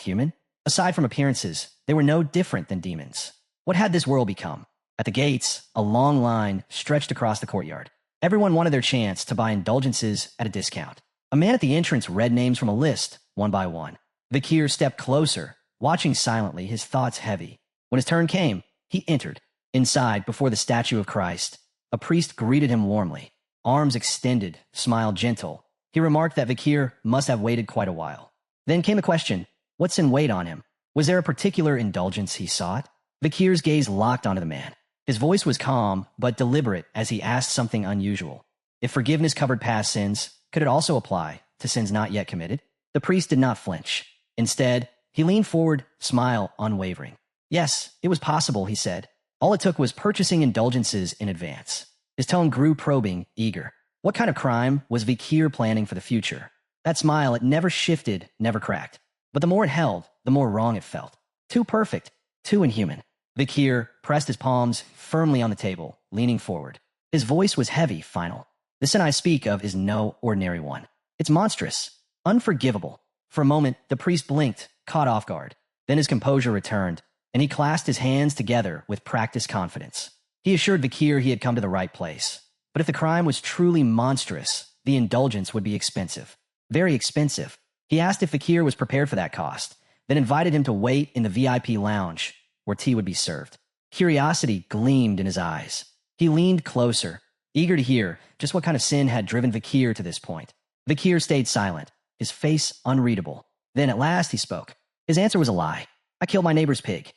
human? Aside from appearances, they were no different than demons. What had this world become? At the gates, a long line stretched across the courtyard. Everyone wanted their chance to buy indulgences at a discount. A man at the entrance read names from a list, one by one. Vakir stepped closer, watching silently, his thoughts heavy. When his turn came, he entered. Inside, before the statue of Christ, a priest greeted him warmly. Arms extended, smile gentle. He remarked that Vakir must have waited quite a while. Then came a question, what's in wait on him? Was there a particular indulgence he sought? Vakir's gaze locked onto the man. His voice was calm, but deliberate as he asked something unusual. If forgiveness covered past sins, could it also apply to sins not yet committed? The priest did not flinch. Instead, he leaned forward, smile unwavering. Yes, it was possible, he said. All it took was purchasing indulgences in advance. His tone grew probing, eager. What kind of crime was Vakir planning for the future? That smile, it never shifted, never cracked. But the more it held, the more wrong it felt. Too perfect, too inhuman. Vakir pressed his palms firmly on the table, leaning forward. His voice was heavy, final. The sin I speak of is no ordinary one. It's monstrous, unforgivable. For a moment, the priest blinked, caught off guard. Then his composure returned, and he clasped his hands together with practiced confidence. He assured Vakir he had come to the right place. But if the crime was truly monstrous, the indulgence would be expensive. Very expensive. He asked if Vakir was prepared for that cost, then invited him to wait in the VIP lounge, where tea would be served. Curiosity gleamed in his eyes. He leaned closer, eager to hear just what kind of sin had driven Vakir to this point. Vakir stayed silent, his face unreadable. Then at last he spoke. His answer was a lie. I killed my neighbor's pig.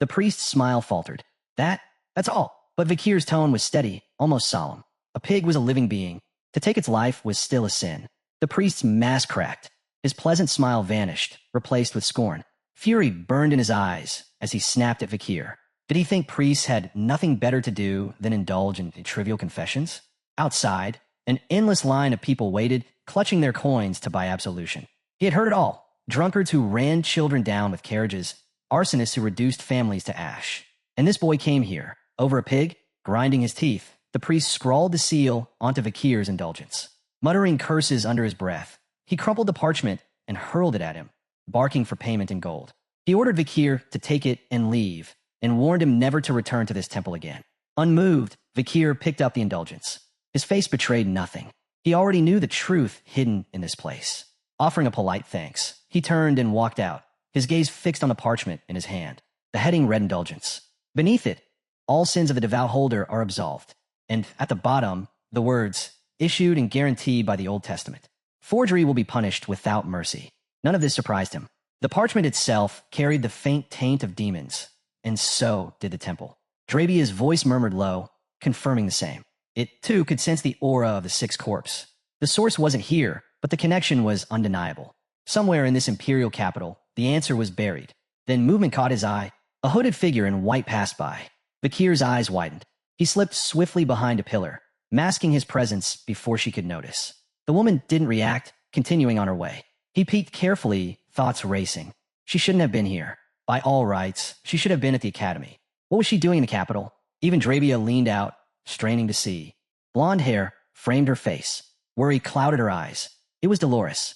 The priest's smile faltered. That's all. But Vakir's tone was steady, almost solemn. A pig was a living being. To take its life was still a sin. The priest's mask cracked. His pleasant smile vanished, replaced with scorn. Fury burned in his eyes as he snapped at Vakir. Did he think priests had nothing better to do than indulge in trivial confessions? Outside, an endless line of people waited, clutching their coins to buy absolution. He had heard it all. Drunkards who ran children down with carriages, arsonists who reduced families to ash. And this boy came here, over a pig, grinding his teeth. The priest scrawled the seal onto Vakir's indulgence. Muttering curses under his breath, he crumpled the parchment and hurled it at him, barking for payment in gold. He ordered Vakir to take it and leave, and warned him never to return to this temple again. Unmoved, Vakir picked up the indulgence. His face betrayed nothing. He already knew the truth hidden in this place. Offering a polite thanks, he turned and walked out, his gaze fixed on the parchment in his hand. The heading read indulgence. Beneath it, all sins of the devout holder are absolved. And at the bottom, the words, issued and guaranteed by the Old Testament. Forgery will be punished without mercy. None of this surprised him. The parchment itself carried the faint taint of demons, and so did the temple. Drabia's voice murmured low, confirming the same. It, too, could sense the aura of the sixth corpse. The source wasn't here, but the connection was undeniable. Somewhere in this imperial capital, the answer was buried. Then movement caught his eye. A hooded figure in white passed by. Vakir's eyes widened. He slipped swiftly behind a pillar, masking his presence before she could notice. The woman didn't react, continuing on her way. He peeked carefully, thoughts racing. She shouldn't have been here. By all rights, she should have been at the academy. What was she doing in the capital? Even Drabia leaned out, straining to see. Blonde hair framed her face. Worry clouded her eyes. It was Dolores.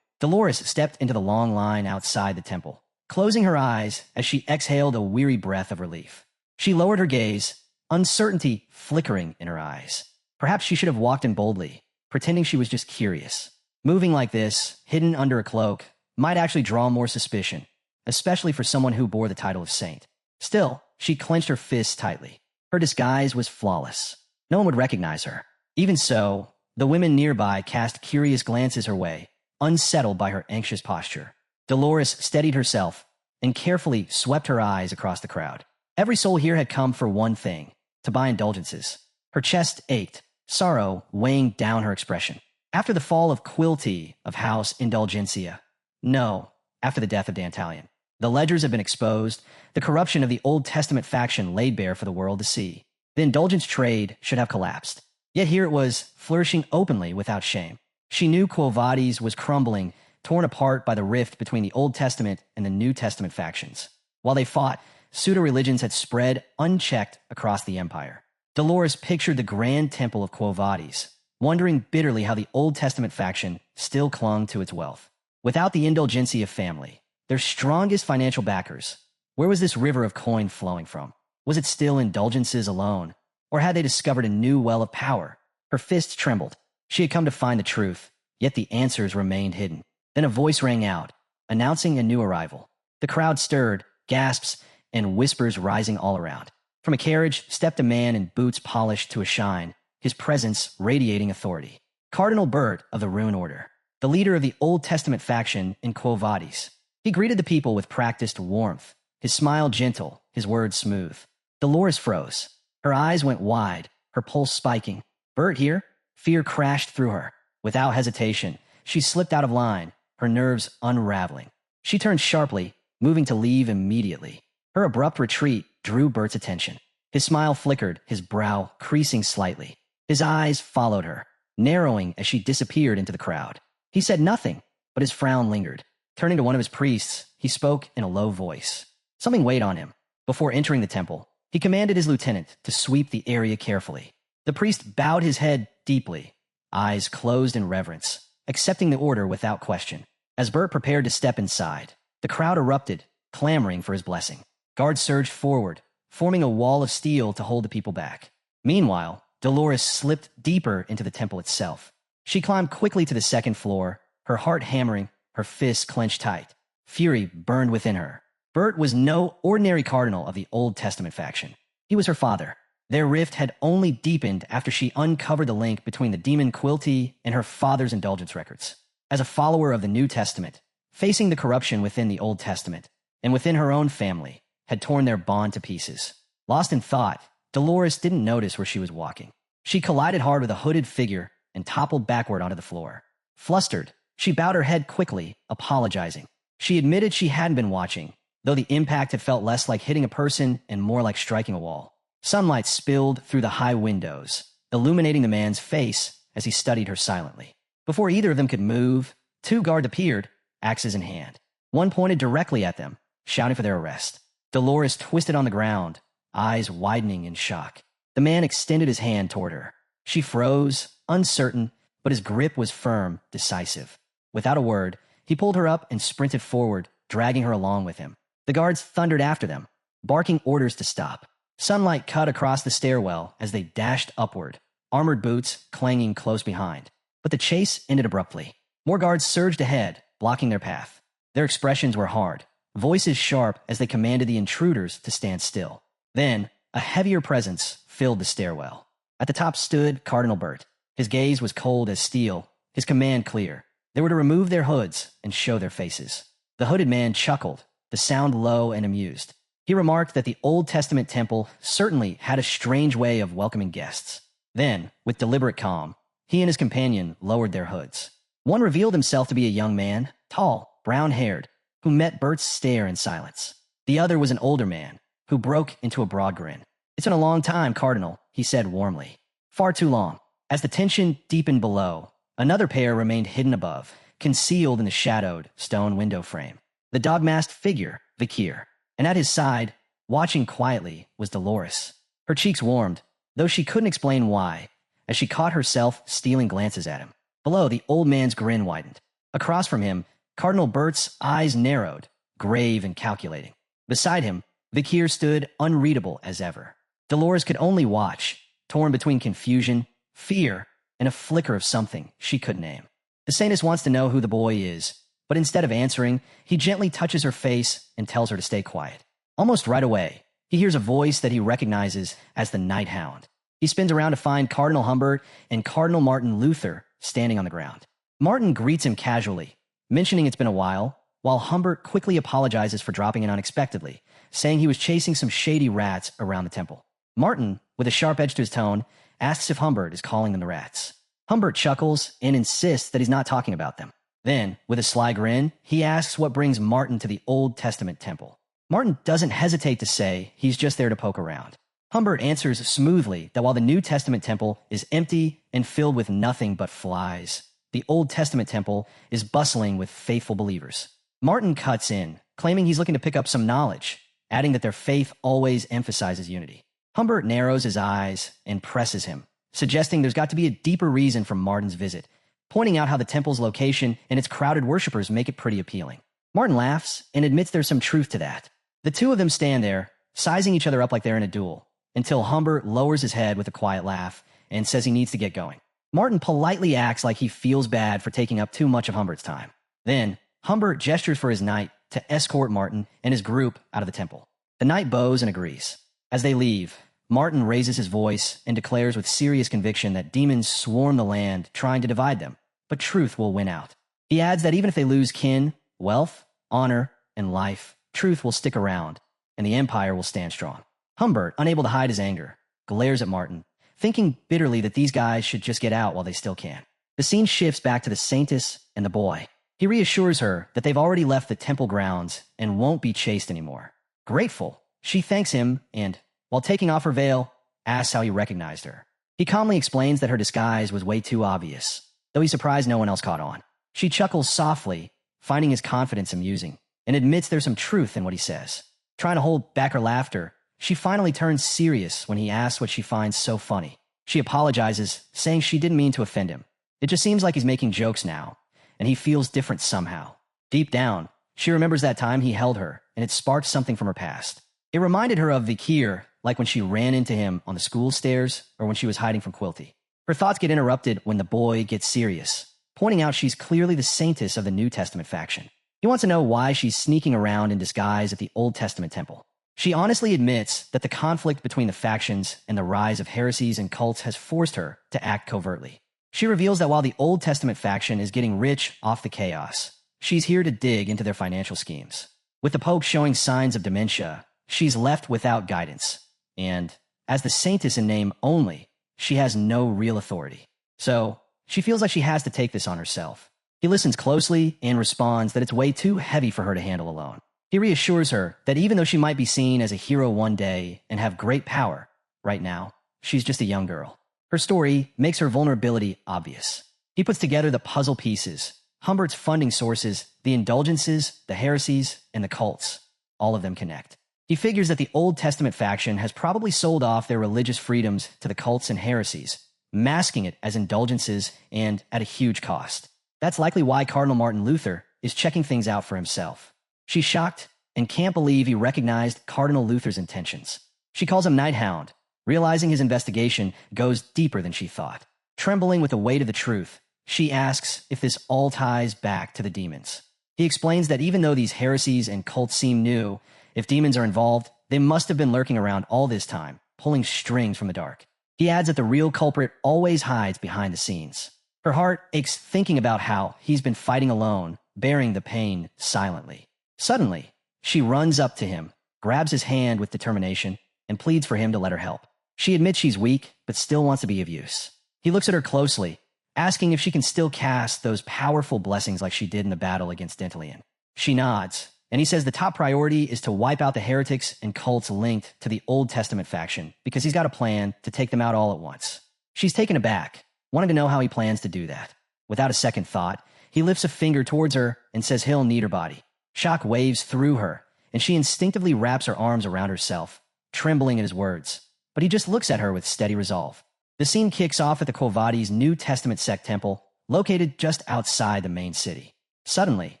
Dolores stepped into the long line outside the temple, closing her eyes as she exhaled a weary breath of relief. She lowered her gaze, uncertainty flickering in her eyes. Perhaps she should have walked in boldly, pretending she was just curious. Moving like this, hidden under a cloak, might actually draw more suspicion, especially for someone who bore the title of saint. Still, she clenched her fists tightly. Her disguise was flawless. No one would recognize her. Even so, the women nearby cast curious glances her way, unsettled by her anxious posture. Dolores steadied herself and carefully swept her eyes across the crowd. Every soul here had come for one thing, to buy indulgences. Her chest ached, sorrow weighing down her expression. After the fall of Quilty of House Indulgencia. No, after the death of Dantalion. The ledgers have been exposed, the corruption of the Old Testament faction laid bare for the world to see. The indulgence trade should have collapsed. Yet here it was, flourishing openly without shame. She knew Quo Vadis was crumbling, torn apart by the rift between the Old Testament and the New Testament factions. While they fought, pseudo-religions had spread unchecked across the empire. Dolores pictured the grand temple of Quo Vadis, wondering bitterly how the Old Testament faction still clung to its wealth. Without the Indulgencia family, their strongest financial backers, where was this river of coin flowing from? Was it still indulgences alone? Or had they discovered a new well of power? Her fists trembled. She had come to find the truth, yet the answers remained hidden. Then a voice rang out, announcing a new arrival. The crowd stirred, gasps, and whispers rising all around. From a carriage stepped a man in boots polished to a shine, his presence radiating authority. Cardinal Bert of the Rune Order, the leader of the Old Testament faction in Quo Vadis. He greeted the people with practiced warmth, his smile gentle, his words smooth. Dolores froze. Her eyes went wide, her pulse spiking. Bert here? Fear crashed through her. Without hesitation, she slipped out of line, her nerves unraveling. She turned sharply, moving to leave immediately. Her abrupt retreat drew Bert's attention. His smile flickered, his brow creasing slightly. His eyes followed her, narrowing as she disappeared into the crowd. He said nothing, but his frown lingered. Turning to one of his priests, he spoke in a low voice. Something weighed on him. Before entering the temple, he commanded his lieutenant to sweep the area carefully. The priest bowed his head deeply, eyes closed in reverence, accepting the order without question. As Bert prepared to step inside, the crowd erupted, clamoring for his blessing. Guards surged forward, forming a wall of steel to hold the people back. Meanwhile, Dolores slipped deeper into the temple itself. She climbed quickly to the second floor, her heart hammering, her fists clenched tight. Fury burned within her. Bert was no ordinary cardinal of the Old Testament faction. He was her father. Their rift had only deepened after she uncovered the link between the demon Quilty and her father's indulgence records. As a follower of the New Testament, facing the corruption within the Old Testament and within her own family had torn their bond to pieces. Lost in thought, Dolores didn't notice where she was walking. She collided hard with a hooded figure and toppled backward onto the floor. Flustered, she bowed her head quickly, apologizing. She admitted she hadn't been watching, though the impact had felt less like hitting a person and more like striking a wall. Sunlight spilled through the high windows, illuminating the man's face as he studied her silently. Before either of them could move, two guards appeared, axes in hand. One pointed directly at them, shouting for their arrest. Dolores twisted on the ground, eyes widening in shock. The man extended his hand toward her. She froze, uncertain, but his grip was firm, decisive. Without a word, he pulled her up and sprinted forward, dragging her along with him. The guards thundered after them, barking orders to stop. Sunlight cut across the stairwell as they dashed upward, armored boots clanging close behind. But the chase ended abruptly. More guards surged ahead, blocking their path. Their expressions were hard, voices sharp as they commanded the intruders to stand still. Then, a heavier presence filled the stairwell. At the top stood Cardinal Bert. His gaze was cold as steel, his command clear. They were to remove their hoods and show their faces. The hooded man chuckled, the sound low and amused. He remarked that the Old Testament temple certainly had a strange way of welcoming guests. Then, with deliberate calm, he and his companion lowered their hoods. One revealed himself to be a young man, tall, brown-haired, who met Bert's stare in silence. The other was an older man, who broke into a broad grin. "It's been a long time, Cardinal," he said warmly. "Far too long." As the tension deepened below, another pair remained hidden above, concealed in the shadowed stone window frame. The dog-masked figure, Vakir, and at his side, watching quietly, was Dolores. Her cheeks warmed, though she couldn't explain why, as she caught herself stealing glances at him. Below, the old man's grin widened. Across from him, Cardinal Bert's eyes narrowed, grave and calculating. Beside him, Vakir stood unreadable as ever. Dolores could only watch, torn between confusion, fear, and a flicker of something she couldn't name. The Saintess wants to know who the boy is, but instead of answering, he gently touches her face and tells her to stay quiet. Almost right away, he hears a voice that he recognizes as the Night Hound. He spins around to find Cardinal Humbert and Cardinal Martin Luther standing on the ground. Martin greets him casually, mentioning it's been a while Humbert quickly apologizes for dropping in unexpectedly, saying he was chasing some shady rats around the temple. Martin, with a sharp edge to his tone, asks if Humbert is calling them the rats. Humbert chuckles and insists that he's not talking about them. Then, with a sly grin, he asks what brings Martin to the Old Testament temple. Martin doesn't hesitate to say he's just there to poke around. Humbert answers smoothly that while the New Testament temple is empty and filled with nothing but flies, the Old Testament temple is bustling with faithful believers. Martin cuts in, claiming he's looking to pick up some knowledge, adding that their faith always emphasizes unity. Humbert narrows his eyes and presses him, suggesting there's got to be a deeper reason for Martin's visit, pointing out how the temple's location and its crowded worshippers make it pretty appealing. Martin laughs and admits there's some truth to that. The two of them stand there, sizing each other up like they're in a duel, until Humbert lowers his head with a quiet laugh and says he needs to get going. Martin politely acts like he feels bad for taking up too much of Humbert's time. Then, Humbert gestures for his knight to escort Martin and his group out of the temple. The knight bows and agrees. As they leave, Martin raises his voice and declares with serious conviction that demons swarm the land trying to divide them, but truth will win out. He adds that even if they lose kin, wealth, honor, and life, truth will stick around, and the empire will stand strong. Humbert, unable to hide his anger, glares at Martin, thinking bitterly that these guys should just get out while they still can. The scene shifts back to the Saintess and the boy. He reassures her that they've already left the temple grounds and won't be chased anymore. Grateful, she thanks him and, while taking off her veil, asks how he recognized her. He calmly explains that her disguise was way too obvious, though he's surprised no one else caught on. She chuckles softly, finding his confidence amusing, and admits there's some truth in what he says. Trying to hold back her laughter, she finally turns serious when he asks what she finds so funny. She apologizes, saying she didn't mean to offend him. It just seems like he's making jokes now, and he feels different somehow. Deep down, she remembers that time he held her, and it sparked something from her past. It reminded her of Vakir, like when she ran into him on the school stairs or when she was hiding from Quilty. Her thoughts get interrupted when the boy gets serious, pointing out she's clearly the saintess of the New Testament faction. He wants to know why she's sneaking around in disguise at the Old Testament temple. She honestly admits that the conflict between the factions and the rise of heresies and cults has forced her to act covertly. She reveals that while the Old Testament faction is getting rich off the chaos, she's here to dig into their financial schemes. With the Pope showing signs of dementia, she's left without guidance. And, as the saintess in name only, she has no real authority. So, she feels like she has to take this on herself. He listens closely and responds that it's way too heavy for her to handle alone. He reassures her that even though she might be seen as a hero one day and have great power, right now, she's just a young girl. Her story makes her vulnerability obvious. He puts together the puzzle pieces, Humbert's funding sources, the indulgences, the heresies, and the cults. All of them connect. He figures that the Old Testament faction has probably sold off their religious freedoms to the cults and heresies, masking it as indulgences and at a huge cost. That's likely why Cardinal Martin Luther is checking things out for himself. She's shocked and can't believe he recognized Cardinal Luther's intentions. She calls him Hound, realizing his investigation goes deeper than she thought. Trembling with the weight of the truth, she asks if this all ties back to the demons. He explains that even though these heresies and cults seem new, if demons are involved, they must have been lurking around all this time, pulling strings from the dark. He adds that the real culprit always hides behind the scenes. Her heart aches thinking about how he's been fighting alone, bearing the pain silently. Suddenly, she runs up to him, grabs his hand with determination, and pleads for him to let her help. She admits she's weak, but still wants to be of use. He looks at her closely, asking if she can still cast those powerful blessings like she did in the battle against Dentalian. She nods, and he says the top priority is to wipe out the heretics and cults linked to the Old Testament faction because he's got a plan to take them out all at once. She's taken aback, wanting to know how he plans to do that. Without a second thought, he lifts a finger towards her and says he'll need her body. Shock waves through her, and she instinctively wraps her arms around herself, trembling at his words. But he just looks at her with steady resolve. The scene kicks off at the Quo Vadis' New Testament sect temple, located just outside the main city. Suddenly,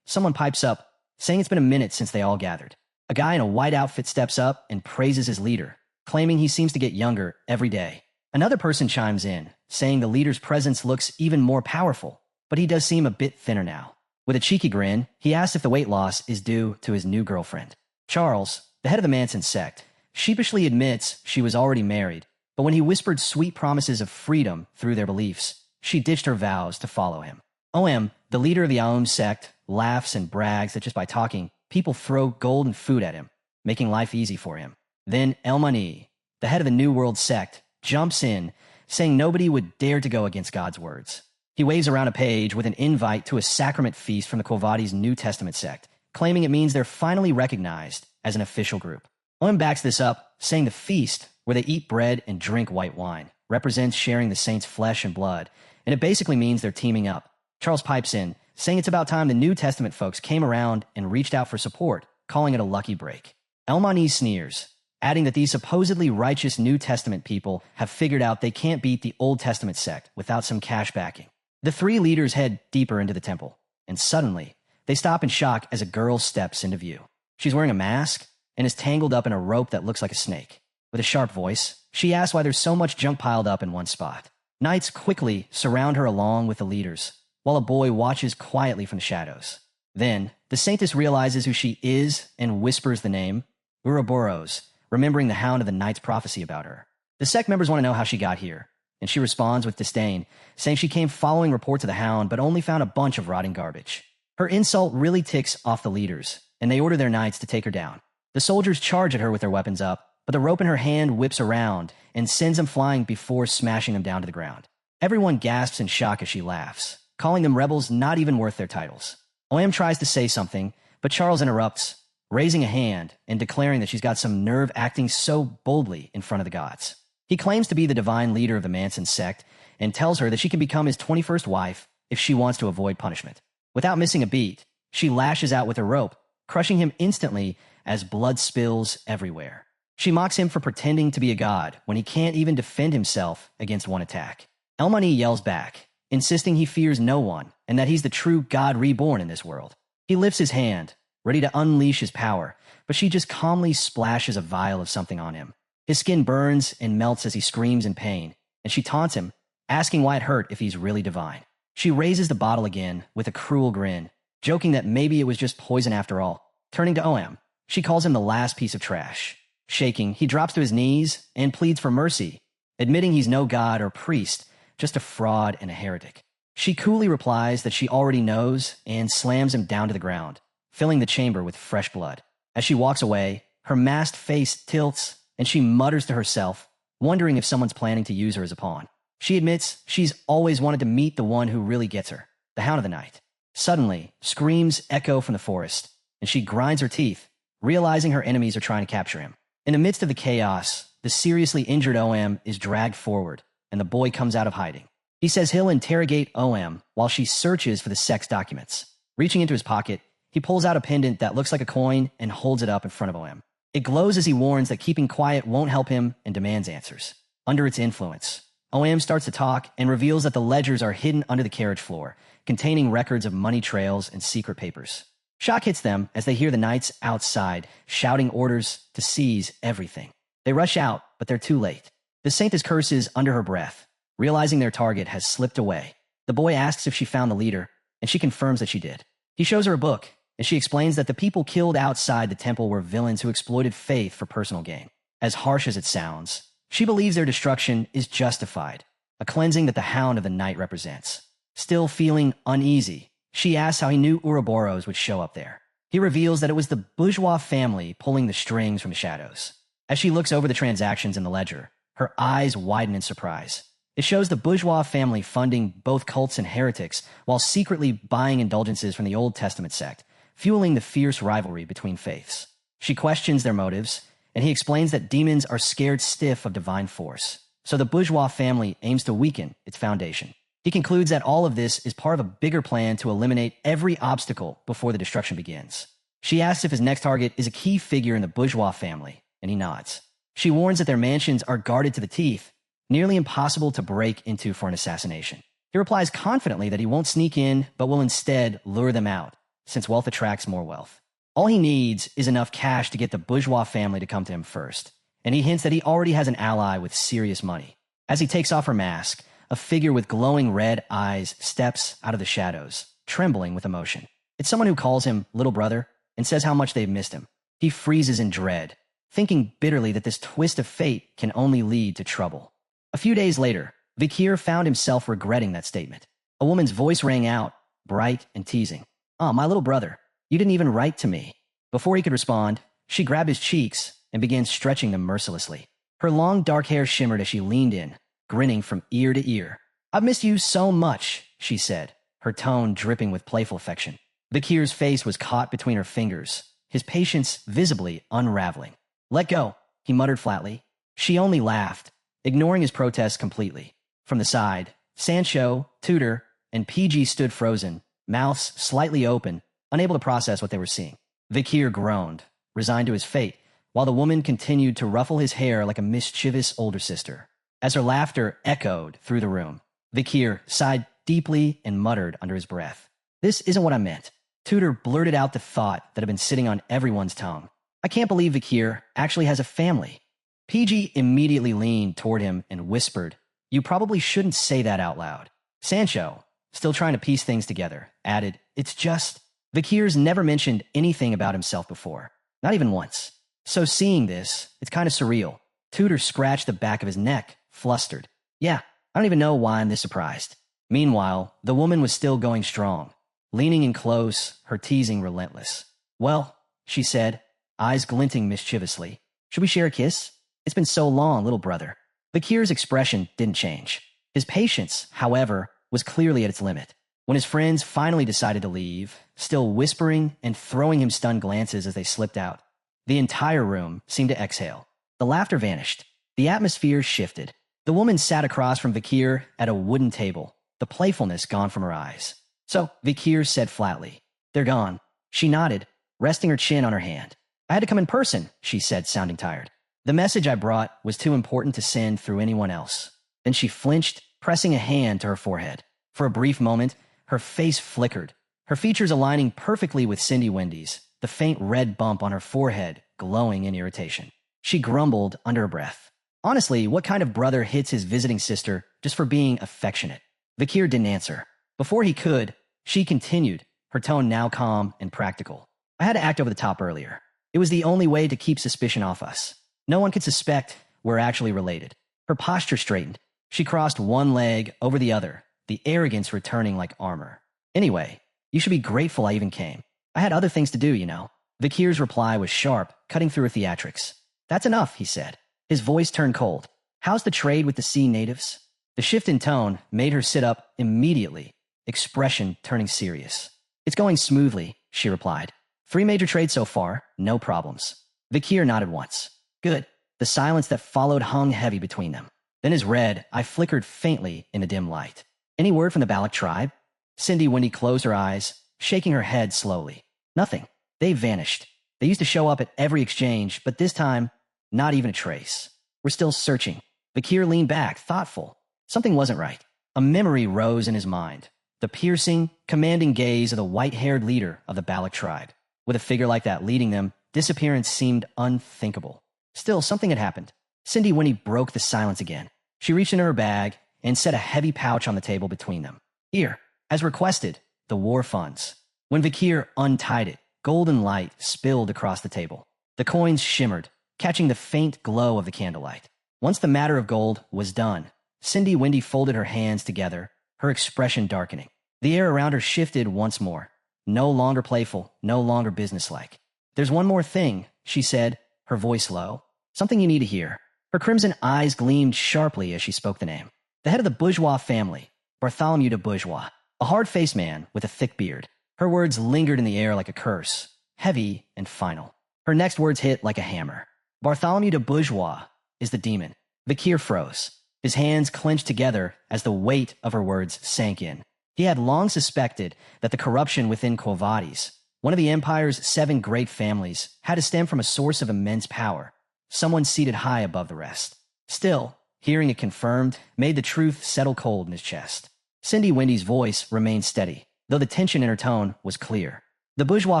someone pipes up, saying it's been a minute since they all gathered. A guy in a white outfit steps up and praises his leader, claiming he seems to get younger every day. Another person chimes in, saying the leader's presence looks even more powerful, but he does seem a bit thinner now. With a cheeky grin, he asks if the weight loss is due to his new girlfriend. Charles, the head of the Manson sect, sheepishly admits she was already married, but when he whispered sweet promises of freedom through their beliefs, she ditched her vows to follow him. OM, the leader of the Aum sect, laughs and brags that just by talking, people throw gold and food at him, making life easy for him. Then El Mani, the head of the New World sect, jumps in, saying nobody would dare to go against God's words. He waves around a page with an invite to a sacrament feast from the Quo Vadis' New Testament sect, claiming it means they're finally recognized as an official group. OM backs this up, saying the feast, where they eat bread and drink white wine, represents sharing the saints' flesh and blood, and it basically means they're teaming up. Charles pipes in, saying it's about time the New Testament folks came around and reached out for support, calling it a lucky break. El Mani sneers, adding that these supposedly righteous New Testament people have figured out they can't beat the Old Testament sect without some cash backing. The three leaders head deeper into the temple, and suddenly, they stop in shock as a girl steps into view. She's wearing a mask and is tangled up in a rope that looks like a snake. With a sharp voice, she asks why there's so much junk piled up in one spot. Knights quickly surround her along with the leaders, while a boy watches quietly from the shadows. Then, the saintess realizes who she is and whispers the name, Ouroboros, remembering the Hound of the Knight's prophecy about her. The sect members want to know how she got here, and she responds with disdain, saying she came following reports of the Hound but only found a bunch of rotting garbage. Her insult really ticks off the leaders, and they order their knights to take her down. The soldiers charge at her with their weapons up, but the rope in her hand whips around and sends them flying before smashing them down to the ground. Everyone gasps in shock as she laughs, calling them rebels not even worth their titles. OM tries to say something, but Charles interrupts, raising a hand and declaring that she's got some nerve acting so boldly in front of the gods. He claims to be the divine leader of the Manson sect and tells her that she can become his 21st wife if she wants to avoid punishment. Without missing a beat, she lashes out with her rope, crushing him instantly as blood spills everywhere. She mocks him for pretending to be a god when he can't even defend himself against one attack. Elmani yells back, insisting he fears no one and that he's the true god reborn in this world. He lifts his hand, ready to unleash his power, but she just calmly splashes a vial of something on him. His skin burns and melts as he screams in pain, and she taunts him, asking why it hurt if he's really divine. She raises the bottle again with a cruel grin, joking that maybe it was just poison after all. Turning to Oam, she calls him the last piece of trash. Shaking, he drops to his knees and pleads for mercy, admitting he's no god or priest, just a fraud and a heretic. She coolly replies that she already knows and slams him down to the ground, filling the chamber with fresh blood. As she walks away, her masked face tilts and she mutters to herself, wondering if someone's planning to use her as a pawn. She admits she's always wanted to meet the one who really gets her, the Hound of the Night. Suddenly, screams echo from the forest, and she grinds her teeth, realizing her enemies are trying to capture him. In the midst of the chaos, the seriously injured Oam is dragged forward, and the boy comes out of hiding. He says he'll interrogate Oam while she searches for the sex documents. Reaching into his pocket, he pulls out a pendant that looks like a coin and holds it up in front of Oam. It glows as he warns that keeping quiet won't help him and demands answers. Under its influence, Oam starts to talk and reveals that the ledgers are hidden under the carriage floor, containing records of money trails and secret papers. Shock hits them as they hear the knights outside shouting orders to seize everything. They rush out, but they're too late. The saintess curses under her breath, realizing their target has slipped away. The boy asks if she found the leader, and she confirms that she did. He shows her a book, and she explains that the people killed outside the temple were villains who exploited faith for personal gain. As harsh as it sounds, she believes their destruction is justified, a cleansing that the Hound of the Night represents. Still feeling uneasy, she asks how he knew Ouroboros would show up there. He reveals that it was the bourgeois family pulling the strings from the shadows. As she looks over the transactions in the ledger, her eyes widen in surprise. It shows the bourgeois family funding both cults and heretics while secretly buying indulgences from the Old Testament sect, fueling the fierce rivalry between faiths. She questions their motives, and he explains that demons are scared stiff of divine force, so the bourgeois family aims to weaken its foundation. He concludes that all of this is part of a bigger plan to eliminate every obstacle before the destruction begins. She asks if his next target is a key figure in the bourgeois family, and he nods. She warns that their mansions are guarded to the teeth, nearly impossible to break into for an assassination. He replies confidently that he won't sneak in, but will instead lure them out, since wealth attracts more wealth. All he needs is enough cash to get the bourgeois family to come to him first, and he hints that he already has an ally with serious money. As he takes off her mask, a figure with glowing red eyes steps out of the shadows, trembling with emotion. It's someone who calls him little brother and says how much they've missed him. He freezes in dread, thinking bitterly that this twist of fate can only lead to trouble. A few days later, Vakir found himself regretting that statement. A woman's voice rang out, bright and teasing. "Ah, my little brother, you didn't even write to me." Before he could respond, she grabbed his cheeks and began stretching them mercilessly. Her long dark hair shimmered as she leaned in, grinning from ear to ear. "I've missed you so much," she said, her tone dripping with playful affection. Vakir's face was caught between her fingers, his patience visibly unraveling. "Let go," he muttered flatly. She only laughed, ignoring his protests completely. From the side, Sancho, Tudor, and PG stood frozen, mouths slightly open, unable to process what they were seeing. Vakir groaned, resigned to his fate, while the woman continued to ruffle his hair like a mischievous older sister. As her laughter echoed through the room, Vakir sighed deeply and muttered under his breath. "This isn't what I meant." Tudor blurted out the thought that had been sitting on everyone's tongue. "I can't believe Vakir actually has a family." PG immediately leaned toward him and whispered, "You probably shouldn't say that out loud." Sancho, still trying to piece things together, added, "It's just..." Vakir's never mentioned anything about himself before, not even once. So seeing this, it's kind of surreal. Tudor scratched the back of his neck, flustered. "Yeah, I don't even know why I'm this surprised." Meanwhile, the woman was still going strong, leaning in close, her teasing relentless. "Well," she said, eyes glinting mischievously, "should we share a kiss? It's been so long, little brother." Vakir's expression didn't change. His patience, however, was clearly at its limit. When his friends finally decided to leave, still whispering and throwing him stunned glances as they slipped out, the entire room seemed to exhale. The laughter vanished. The atmosphere shifted. The woman sat across from Vakir at a wooden table, the playfulness gone from her eyes. "So," Vakir said flatly, "they're gone." She nodded, resting her chin on her hand. I had to come in person, she said, sounding tired. The message I brought was too important to send through anyone else. Then she flinched, pressing a hand to her forehead. For a brief moment, her face flickered, her features aligning perfectly with Cindy Wendy's, the faint red bump on her forehead glowing in irritation. She grumbled under her breath. Honestly, what kind of brother hits his visiting sister just for being affectionate? Vakir didn't answer. Before he could, she continued, her tone now calm and practical. I had to act over the top earlier. It was the only way to keep suspicion off us. No one could suspect we're actually related. Her posture straightened. She crossed one leg over the other, the arrogance returning like armor. Anyway, you should be grateful I even came. I had other things to do, you know. Vakir's reply was sharp, cutting through her theatrics. That's enough, he said. His voice turned cold. How's the trade with the sea natives? The shift in tone made her sit up immediately, expression turning serious. It's going smoothly, she replied. 3 major trades so far, no problems. Vakir nodded once. Good. The silence that followed hung heavy between them. Then his red eye flickered faintly in the dim light. Any word from the Balak tribe? Cindy Wendy closed her eyes, shaking her head slowly. Nothing. They vanished. They used to show up at every exchange, but this time, not even a trace. We're still searching. Vakir leaned back, thoughtful. Something wasn't right. A memory rose in his mind. The piercing, commanding gaze of the white-haired leader of the Balak tribe. With a figure like that leading them, disappearance seemed unthinkable. Still, something had happened. Cindy Winnie broke the silence again. She reached into her bag and set a heavy pouch on the table between them. Here, as requested, the war funds. When Vakir untied it, golden light spilled across the table. The coins shimmered, catching the faint glow of the candlelight. Once the matter of gold was done, Cindy Windy folded her hands together, her expression darkening. The air around her shifted once more. No longer playful, no longer businesslike. There's one more thing, she said, her voice low. Something you need to hear. Her crimson eyes gleamed sharply as she spoke the name. The head of the bourgeois family, Bartholomew de Bourgeois, a hard-faced man with a thick beard. Her words lingered in the air like a curse, heavy and final. Her next words hit like a hammer. Bartholomew de Bourgeois is the demon. Vakir froze. His hands clenched together as the weight of her words sank in. He had long suspected that the corruption within Quo Vadis, one of the Empire's 7 great families, had to stem from a source of immense power, someone seated high above the rest. Still, hearing it confirmed made the truth settle cold in his chest. Cindy Wendy's voice remained steady, though the tension in her tone was clear. The bourgeois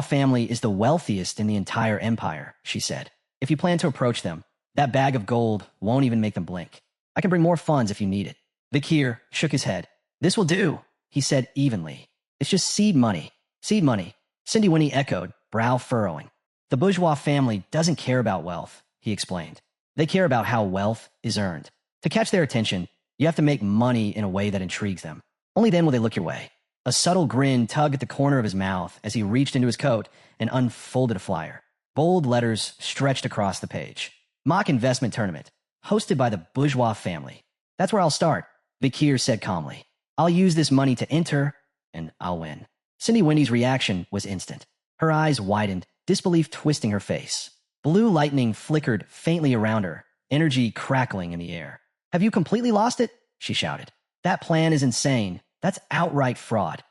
family is the wealthiest in the entire empire, she said. If you plan to approach them, that bag of gold won't even make them blink. I can bring more funds if you need it. Vakir shook his head. This will do, he said evenly. It's just seed money. Seed money. Cindy Winnie echoed, brow furrowing. The bourgeois family doesn't care about wealth, he explained. They care about how wealth is earned. To catch their attention, you have to make money in a way that intrigues them. Only then will they look your way. A subtle grin tugged at the corner of his mouth as he reached into his coat and unfolded a flyer. Bold letters stretched across the page. Mock investment tournament, hosted by the bourgeois family. That's where I'll start, Vakir said calmly. I'll use this money to enter, and I'll win. Cindy Wendy's reaction was instant. Her eyes widened, disbelief twisting her face. Blue lightning flickered faintly around her, energy crackling in the air. Have you completely lost it? She shouted. That plan is insane. That's outright fraud.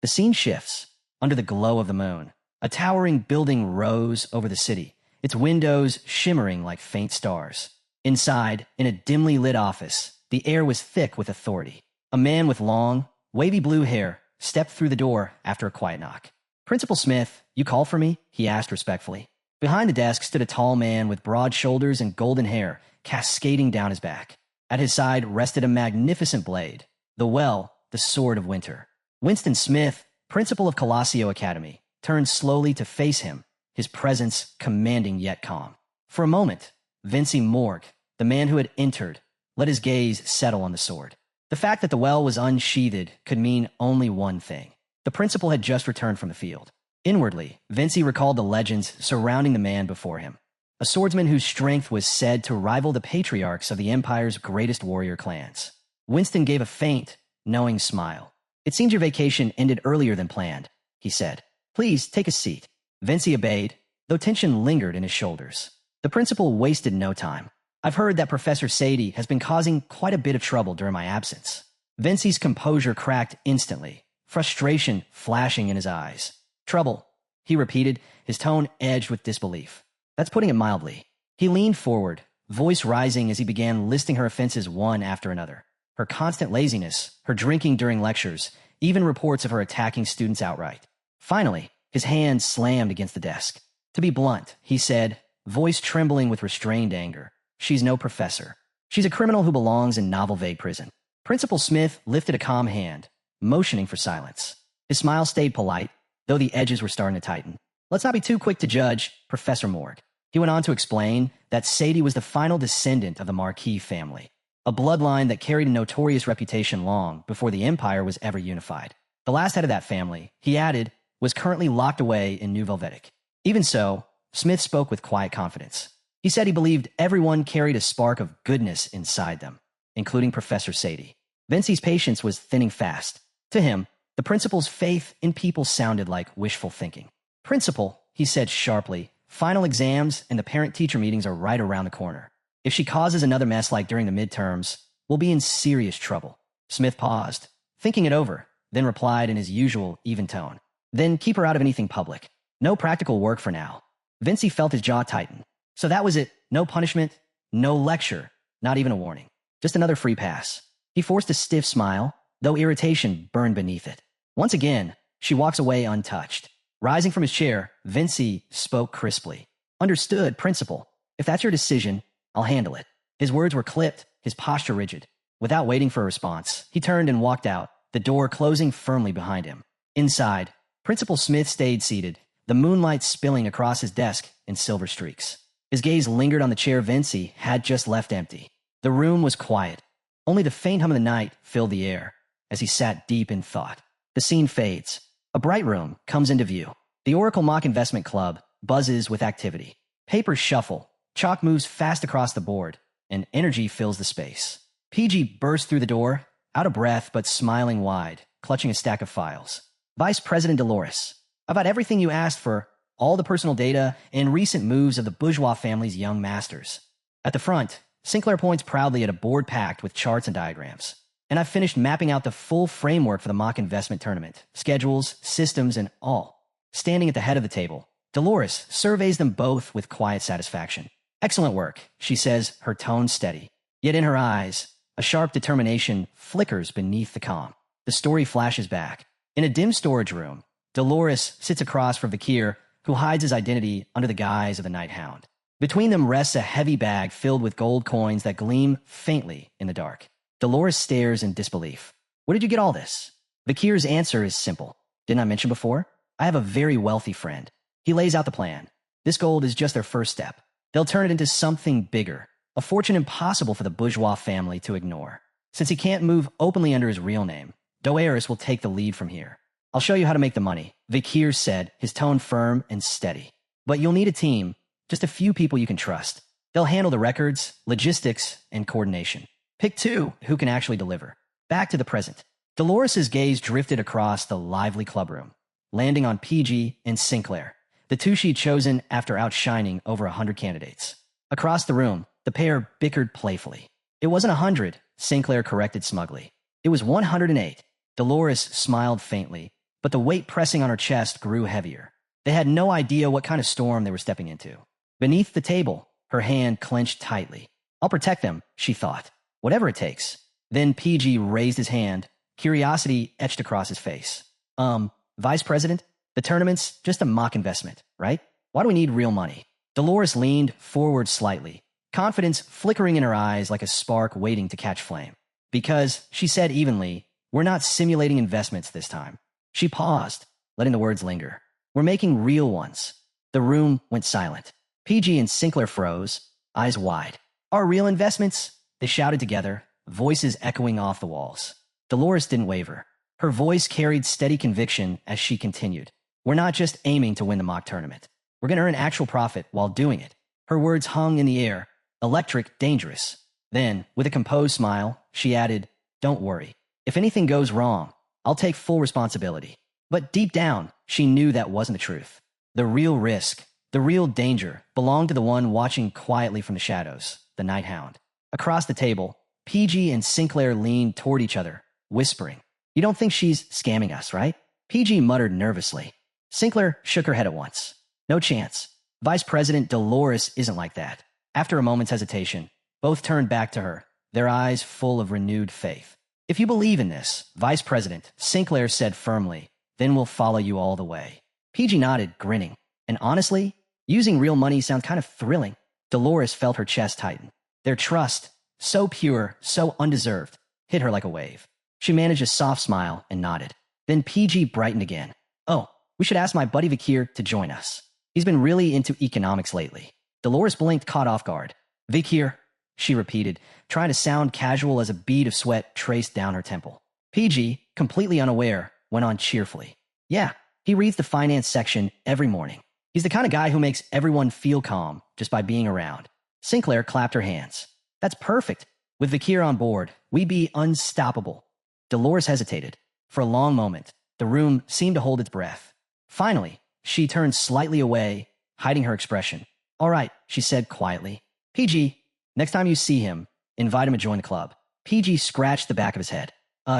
The scene shifts. Under the glow of the moon, a towering building rose over the city, its windows shimmering like faint stars. Inside, in a dimly lit office, the air was thick with authority. A man with long, wavy blue hair stepped through the door after a quiet knock. Principal Smith, you called for me? He asked respectfully. Behind the desk stood a tall man with broad shoulders and golden hair cascading down his back. At his side rested a magnificent blade, the sword of winter. Winston Smith, principal of Colossio Academy, turned slowly to face him, his presence commanding yet calm. For a moment, Vinci Morg, the man who had entered, let his gaze settle on the sword. The fact that the well was unsheathed could mean only one thing. The principal had just returned from the field. Inwardly, Vinci recalled the legends surrounding the man before him. A swordsman whose strength was said to rival the patriarchs of the Empire's greatest warrior clans. Winston gave a faint, knowing smile. It seems your vacation ended earlier than planned, he said. Please take a seat. Vinci obeyed, though tension lingered in his shoulders. The principal wasted no time. I've heard that Professor Sadie has been causing quite a bit of trouble during my absence. Vinci's composure cracked instantly, frustration flashing in his eyes. Trouble, he repeated, his tone edged with disbelief. That's putting it mildly. He leaned forward, voice rising as he began listing her offenses one after another. Her constant laziness, her drinking during lectures, even reports of her attacking students outright. Finally, his hand slammed against the desk. To be blunt, he said, voice trembling with restrained anger, she's no professor. She's a criminal who belongs in Novel Vague prison. Principal Smith lifted a calm hand, motioning for silence. His smile stayed polite, though the edges were starting to tighten. Let's not be too quick to judge Professor Morg. He went on to explain that Sadie was the final descendant of the Marquis family, a bloodline that carried a notorious reputation long before the Empire was ever unified. The last head of that family, he added, was currently locked away in New Velvetic. Even so, Smith spoke with quiet confidence. He said he believed everyone carried a spark of goodness inside them, including Professor Sadie. Vincey's patience was thinning fast. To him, the principal's faith in people sounded like wishful thinking. Principal, he said sharply, final exams and the parent-teacher meetings are right around the corner. If she causes another mess like during the midterms, we'll be in serious trouble. Smith paused, thinking it over, then replied in his usual even tone. Then keep her out of anything public. No practical work for now. Vincey felt his jaw tighten. So that was it. No punishment, no lecture, not even a warning. Just another free pass. He forced a stiff smile, though irritation burned beneath it. Once again, she walks away untouched. Rising from his chair, Vincey spoke crisply. Understood, Principal. If that's your decision, I'll handle it. His words were clipped, his posture rigid. Without waiting for a response, he turned and walked out, the door closing firmly behind him. Inside, Principal Smith stayed seated, the moonlight spilling across his desk in silver streaks. His gaze lingered on the chair Vincey had just left empty. The room was quiet. Only the faint hum of the night filled the air as he sat deep in thought. The scene fades. A bright room comes into view. The Oracle Mock Investment Club buzzes with activity. Papers shuffle. Chalk moves fast across the board, and energy fills the space. PG burst through the door, out of breath but smiling wide, clutching a stack of files. Vice President Dolores, about everything you asked for, all the personal data and recent moves of the bourgeois family's young masters. At the front, Sinclair points proudly at a board packed with charts and diagrams. And I've finished mapping out the full framework for the mock investment tournament, schedules, systems, and all. Standing at the head of the table, Dolores surveys them both with quiet satisfaction. Excellent work, she says, her tone steady. Yet in her eyes, a sharp determination flickers beneath the calm. The story flashes back. In a dim storage room, Dolores sits across from Vakir, who hides his identity under the guise of the Night Hound. Between them rests a heavy bag filled with gold coins that gleam faintly in the dark. Dolores stares in disbelief. Where did you get all this? Vakir's answer is simple. Didn't I mention before? I have a very wealthy friend. He lays out the plan. This gold is just their first step. They'll turn it into something bigger, a fortune impossible for the bourgeois family to ignore. Since he can't move openly under his real name, Doeris will take the lead from here. I'll show you how to make the money, Vakir said, his tone firm and steady. But you'll need a team, just a few people you can trust. They'll handle the records, logistics, and coordination. Pick two who can actually deliver. Back to the present. Dolores's gaze drifted across the lively clubroom, landing on PG and Sinclair, the two she'd chosen after outshining over 100 candidates. Across the room, the pair bickered playfully. It wasn't 100, Sinclair corrected smugly. It was 108. Dolores smiled faintly, but the weight pressing on her chest grew heavier. They had no idea what kind of storm they were stepping into. Beneath the table, her hand clenched tightly. I'll protect them, she thought. Whatever it takes. Then PG raised his hand, curiosity etched across his face. Vice President? The tournament's just a mock investment, right? Why do we need real money? Dolores leaned forward slightly, confidence flickering in her eyes like a spark waiting to catch flame. Because, she said evenly, we're not simulating investments this time. She paused, letting the words linger. We're making real ones. The room went silent. PG and Sinclair froze, eyes wide. Our real investments? They shouted together, voices echoing off the walls. Dolores didn't waver. Her voice carried steady conviction as she continued. We're not just aiming to win the mock tournament. We're going to earn actual profit while doing it. Her words hung in the air, electric, dangerous. Then, with a composed smile, she added, don't worry. If anything goes wrong, I'll take full responsibility. But deep down, she knew that wasn't the truth. The real risk, the real danger, belonged to the one watching quietly from the shadows, the Night Hound. Across the table, PG and Sinclair leaned toward each other, whispering. You don't think she's scamming us, right? PG muttered nervously. Sinclair shook her head at once. No chance. Vice President Dolores isn't like that. After a moment's hesitation, both turned back to her, their eyes full of renewed faith. If you believe in this, Vice President, Sinclair said firmly, then we'll follow you all the way. PG nodded, grinning. And honestly, using real money sounds kind of thrilling. Dolores felt her chest tighten. Their trust, so pure, so undeserved, hit her like a wave. She managed a soft smile and nodded. Then PG brightened again. Oh, we should ask my buddy Vakir to join us. He's been really into economics lately. Dolores blinked, caught off guard. Vakir, she repeated, trying to sound casual as a bead of sweat traced down her temple. PG, completely unaware, went on cheerfully. Yeah, he reads the finance section every morning. He's the kind of guy who makes everyone feel calm just by being around. Sinclair clapped her hands. That's perfect. With Vakir on board, we'd be unstoppable. Dolores hesitated. For a long moment, the room seemed to hold its breath. Finally, she turned slightly away, hiding her expression. All right, she said quietly. PG, next time you see him, invite him to join the club. PG scratched the back of his head.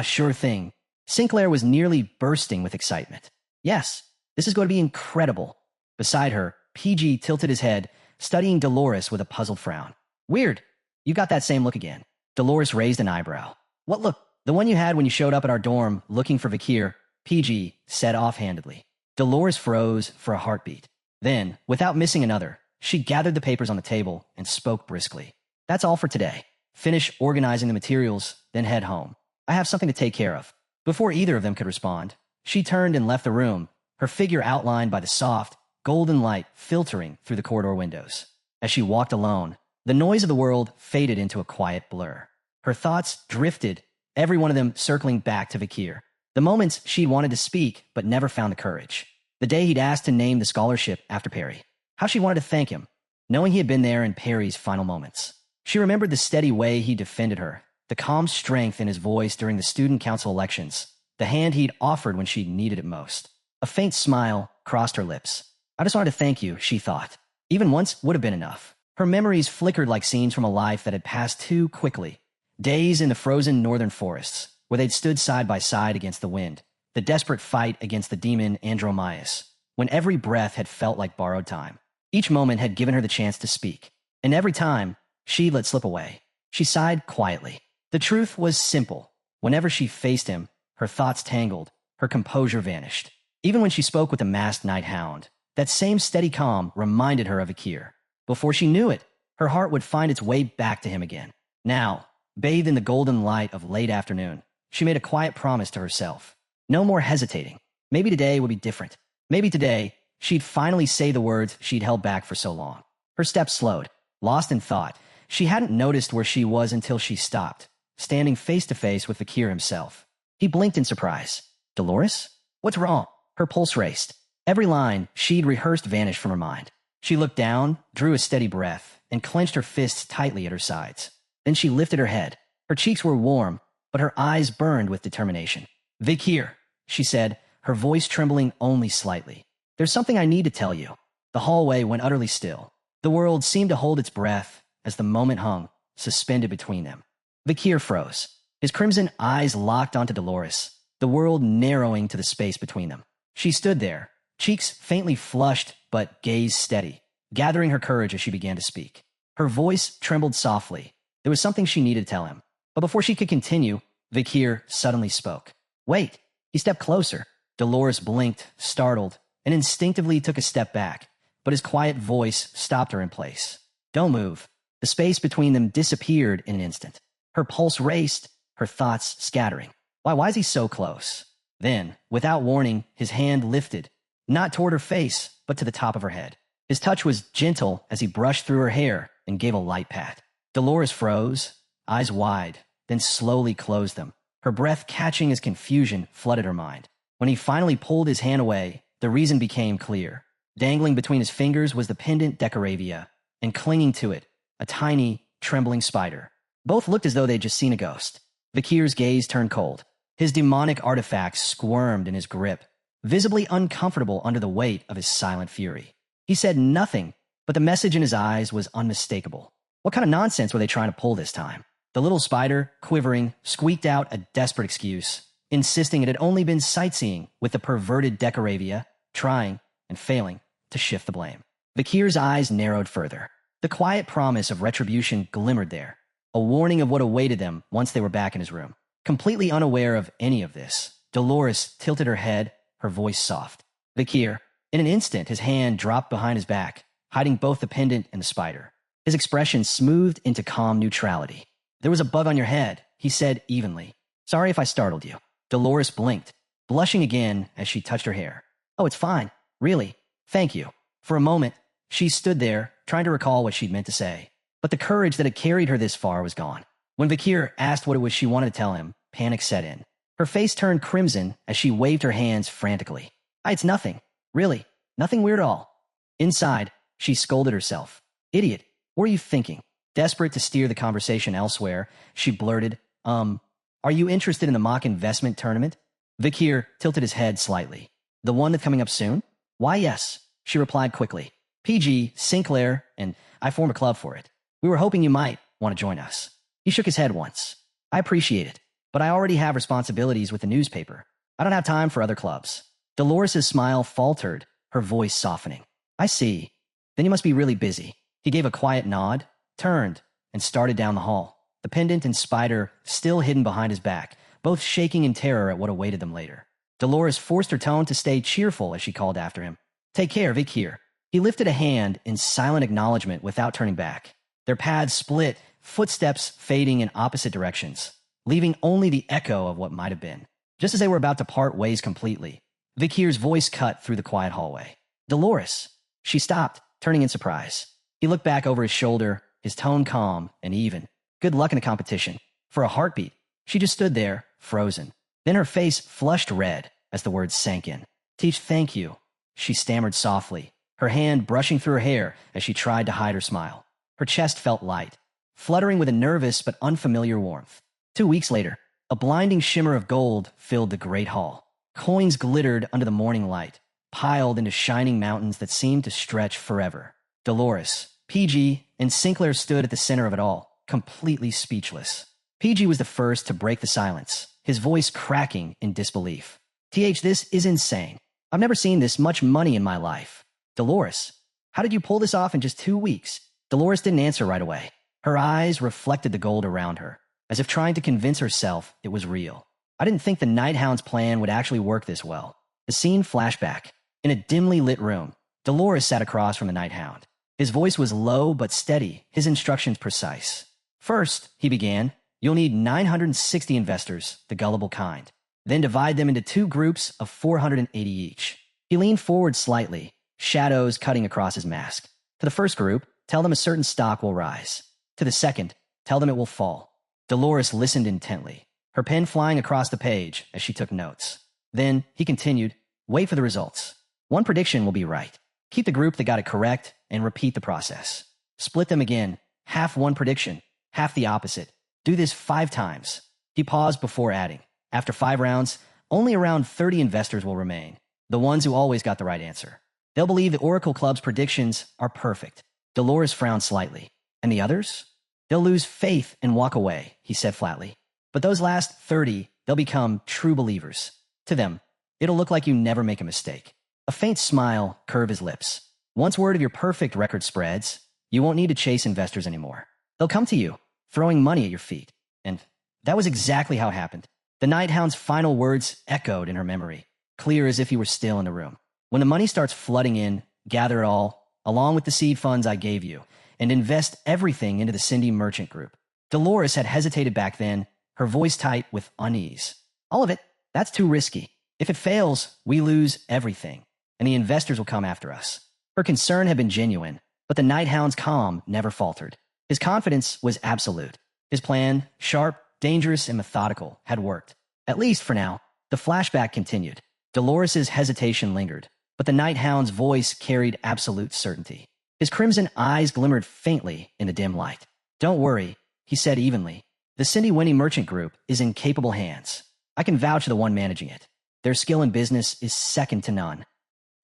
Sure thing. Sinclair was nearly bursting with excitement. Yes, this is going to be incredible. Beside her, PG tilted his head, studying Dolores with a puzzled frown. Weird. You got that same look again. Dolores raised an eyebrow. What look? The one you had when you showed up at our dorm looking for Vakir, PG said offhandedly. Dolores froze for a heartbeat. Then, without missing another, she gathered the papers on the table and spoke briskly. That's all for today. Finish organizing the materials, then head home. I have something to take care of. Before either of them could respond, she turned and left the room, her figure outlined by the soft, golden light filtering through the corridor windows. As she walked alone, the noise of the world faded into a quiet blur. Her thoughts drifted, every one of them circling back to Vakir. The moments she'd wanted to speak but never found the courage. The day he'd asked to name the scholarship after Perry. How she wanted to thank him, knowing he had been there in Perry's final moments. She remembered the steady way he defended her, the calm strength in his voice during the student council elections, the hand he'd offered when she needed it most. A faint smile crossed her lips. I just wanted to thank you, she thought. Even once would have been enough. Her memories flickered like scenes from a life that had passed too quickly. Days in the frozen northern forests, where they'd stood side by side against the wind, the desperate fight against the demon Andromaeus, when every breath had felt like borrowed time. Each moment had given her the chance to speak, and every time, she let slip away. She sighed quietly. The truth was simple. Whenever she faced him, her thoughts tangled, her composure vanished. Even when she spoke with the masked night hound, that same steady calm reminded her of Vakir. Before she knew it, her heart would find its way back to him again. Now, bathed in the golden light of late afternoon, she made a quiet promise to herself. No more hesitating. Maybe today would be different. Maybe today, she'd finally say the words she'd held back for so long. Her steps slowed, lost in thought. She hadn't noticed where she was until she stopped, standing face to face with Vakir himself. He blinked in surprise. Dolores? What's wrong? Her pulse raced. Every line she'd rehearsed vanished from her mind. She looked down, drew a steady breath, and clenched her fists tightly at her sides. Then she lifted her head. Her cheeks were warm, but her eyes burned with determination. Vakir, she said, her voice trembling only slightly. There's something I need to tell you. The hallway went utterly still. The world seemed to hold its breath as the moment hung, suspended between them. Vakir froze. His crimson eyes locked onto Dolores, the world narrowing to the space between them. She stood there, cheeks faintly flushed but gaze steady, gathering her courage as she began to speak. Her voice trembled softly. There was something she needed to tell him. But before she could continue, Vakir suddenly spoke. Wait. He stepped closer. Dolores blinked, startled, and instinctively took a step back, but his quiet voice stopped her in place. Don't move. The space between them disappeared in an instant. Her pulse raced, her thoughts scattering. Why is he so close? Then, without warning, his hand lifted, not toward her face, but to the top of her head. His touch was gentle as he brushed through her hair and gave a light pat. Dolores froze, eyes wide, then slowly closed them. Her breath catching as confusion flooded her mind. When he finally pulled his hand away, the reason became clear. Dangling between his fingers was the pendant decoravia, and clinging to it, a tiny, trembling spider. Both looked as though they'd just seen a ghost. Vakir's gaze turned cold. His demonic artifacts squirmed in his grip, visibly uncomfortable under the weight of his silent fury. He said nothing, but the message in his eyes was unmistakable. What kind of nonsense were they trying to pull this time? The little spider, quivering, squeaked out a desperate excuse, insisting it had only been sightseeing with the perverted decoravia, trying, and failing, to shift the blame. Vakir's eyes narrowed further. The quiet promise of retribution glimmered there, a warning of what awaited them once they were back in his room. Completely unaware of any of this, Dolores tilted her head, her voice soft. Vakir, in an instant, his hand dropped behind his back, hiding both the pendant and the spider. His expression smoothed into calm neutrality. There was a bug on your head, he said evenly. Sorry if I startled you. Dolores blinked, blushing again as she touched her hair. Oh, it's fine. Really. Thank you. For a moment, she stood there, trying to recall what she'd meant to say. But the courage that had carried her this far was gone. When Vakir asked what it was she wanted to tell him, panic set in. Her face turned crimson as she waved her hands frantically. It's nothing. Really. Nothing weird at all. Inside, she scolded herself. Idiot. What are you thinking? Desperate to steer the conversation elsewhere, she blurted, are you interested in the mock investment tournament? Vakir tilted his head slightly. The one that's coming up soon? Why, yes, she replied quickly. PG, Sinclair, and I form a club for it. We were hoping you might want to join us. He shook his head once. I appreciate it, but I already have responsibilities with the newspaper. I don't have time for other clubs. Dolores' smile faltered, her voice softening. I see. Then you must be really busy. He gave a quiet nod, turned, and started down the hall, the pendant and spider still hidden behind his back, both shaking in terror at what awaited them later. Dolores forced her tone to stay cheerful as she called after him. Take care, Vakir. He lifted a hand in silent acknowledgement without turning back. Their paths split, footsteps fading in opposite directions, leaving only the echo of what might have been. Just as they were about to part ways completely, Vakir's voice cut through the quiet hallway. Dolores. She stopped, turning in surprise. He looked back over his shoulder, his tone calm and even. Good luck in the competition. For a heartbeat, she just stood there, frozen. Then her face flushed red as the words sank in. Teach, thank you, she stammered softly, her hand brushing through her hair as she tried to hide her smile. Her chest felt light, fluttering with a nervous but unfamiliar warmth. 2 weeks later, a blinding shimmer of gold filled the great hall. Coins glittered under the morning light, piled into shining mountains that seemed to stretch forever. Dolores, PG, and Sinclair stood at the center of it all, completely speechless. PG was the first to break the silence, his voice cracking in disbelief. This is insane. I've never seen this much money in my life. Dolores, how did you pull this off in just 2 weeks? Dolores didn't answer right away. Her eyes reflected the gold around her, as if trying to convince herself it was real. I didn't think the Nighthound's plan would actually work this well. The scene flashed back. In a dimly lit room, Dolores sat across from the Nighthound. His voice was low but steady, his instructions precise. First, he began, you'll need 960 investors, the gullible kind. Then divide them into 2 groups of 480 each. He leaned forward slightly, shadows cutting across his mask. To the first group, tell them a certain stock will rise. To the second, tell them it will fall. Dolores listened intently, her pen flying across the page as she took notes. Then, he continued, wait for the results. One prediction will be right. Keep the group that got it correct and repeat the process. Split them again, half one prediction, half the opposite. Do this 5 times. He paused before adding, after 5 rounds, only around 30 investors will remain, the ones who always got the right answer. They'll believe the Oracle Club's predictions are perfect. Dolores frowned slightly. And the others? They'll lose faith and walk away, he said flatly. But those last 30, they'll become true believers. To them, it'll look like you never make a mistake. A faint smile curved his lips. Once word of your perfect record spreads, you won't need to chase investors anymore. They'll come to you, throwing money at your feet. And that was exactly how it happened. The Nighthound's final words echoed in her memory, clear as if he were still in the room. When the money starts flooding in, gather it all, along with the seed funds I gave you, and invest everything into the Cindy Merchant Group. Dolores had hesitated back then, her voice tight with unease. All of it? That's too risky. If it fails, we lose everything, and the investors will come after us. Her concern had been genuine, but the Nighthound's calm never faltered. His confidence was absolute. His plan, sharp, dangerous, and methodical, had worked. At least for now. The flashback continued. Dolores's hesitation lingered, but the Nighthound's voice carried absolute certainty. His crimson eyes glimmered faintly in the dim light. Don't worry, he said evenly. The Cindy Winnie Merchant Group is in capable hands. I can vouch for the one managing it. Their skill in business is second to none.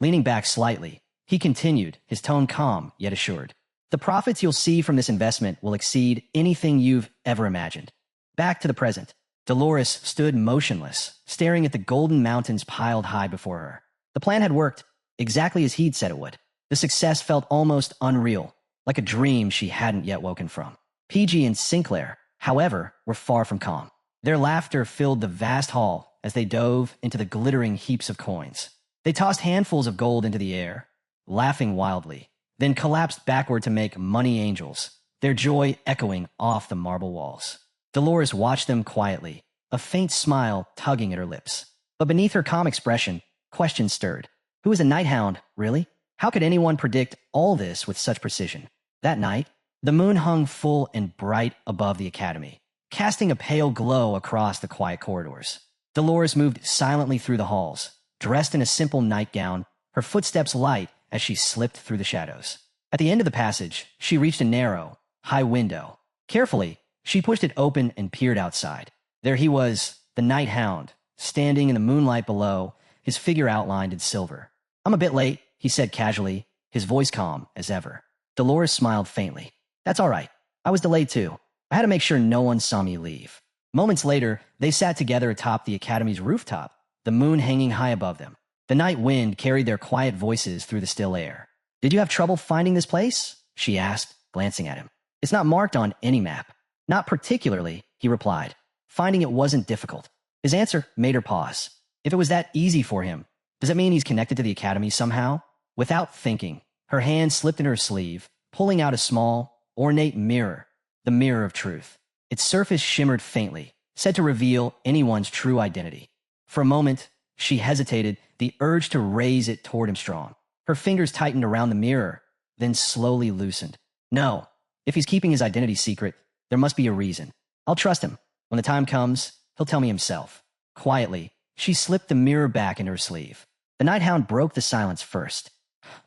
Leaning back slightly, he continued, his tone calm yet assured. The profits you'll see from this investment will exceed anything you've ever imagined. Back to the present. Dolores stood motionless, staring at the golden mountains piled high before her. The plan had worked, exactly as he'd said it would. The success felt almost unreal, like a dream she hadn't yet woken from. PG and Sinclair, however, were far from calm. Their laughter filled the vast hall as they dove into the glittering heaps of coins. They tossed handfuls of gold into the air, laughing wildly, then collapsed backward to make money angels, their joy echoing off the marble walls. Dolores watched them quietly, a faint smile tugging at her lips. But beneath her calm expression, questions stirred. Who is a night hound, really? How could anyone predict all this with such precision? That night, the moon hung full and bright above the academy, casting a pale glow across the quiet corridors. Dolores moved silently through the halls, dressed in a simple nightgown, her footsteps light as she slipped through the shadows. At the end of the passage, she reached a narrow, high window. Carefully, she pushed it open and peered outside. There he was, the night hound, standing in the moonlight below, his figure outlined in silver. "I'm a bit late," he said casually, his voice calm as ever. Dolores smiled faintly. "That's all right. I was delayed too. I had to make sure no one saw me leave." Moments later, they sat together atop the academy's rooftop, the moon hanging high above them. The night wind carried their quiet voices through the still air. "Did you have trouble finding this place?" she asked, glancing at him. "It's not marked on any map." "Not particularly," he replied. Finding it wasn't difficult. His answer made her pause. If it was that easy for him, does it mean he's connected to the academy somehow? Without thinking, her hand slipped in her sleeve, pulling out a small, ornate mirror, the mirror of truth. Its surface shimmered faintly, said to reveal anyone's true identity. For a moment, she hesitated, the urge to raise it toward him strong. Her fingers tightened around the mirror, then slowly loosened. No, if he's keeping his identity secret, there must be a reason. I'll trust him. When the time comes, he'll tell me himself. Quietly, she slipped the mirror back into her sleeve. The night hound broke the silence first.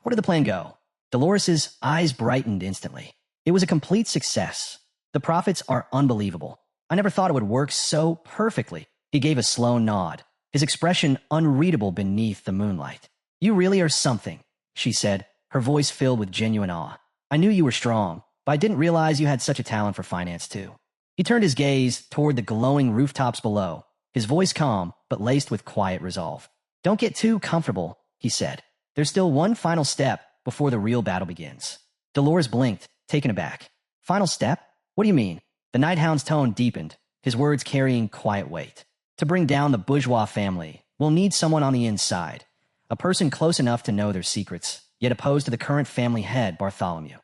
Where did the plan go? Dolores's eyes brightened instantly. It was a complete success. The profits are unbelievable. I never thought it would work so perfectly. He gave a slow nod, his expression unreadable beneath the moonlight. "You really are something," she said, her voice filled with genuine awe. "I knew you were strong, but I didn't realize you had such a talent for finance too." He turned his gaze toward the glowing rooftops below, his voice calm but laced with quiet resolve. "Don't get too comfortable," he said. "There's still one final step before the real battle begins." Dolores blinked, taken aback. "Final step? What do you mean?" The night hound's tone deepened, his words carrying quiet weight. "To bring down the bourgeois family, we'll need someone on the inside, a person close enough to know their secrets, yet opposed to the current family head, Bartholomew."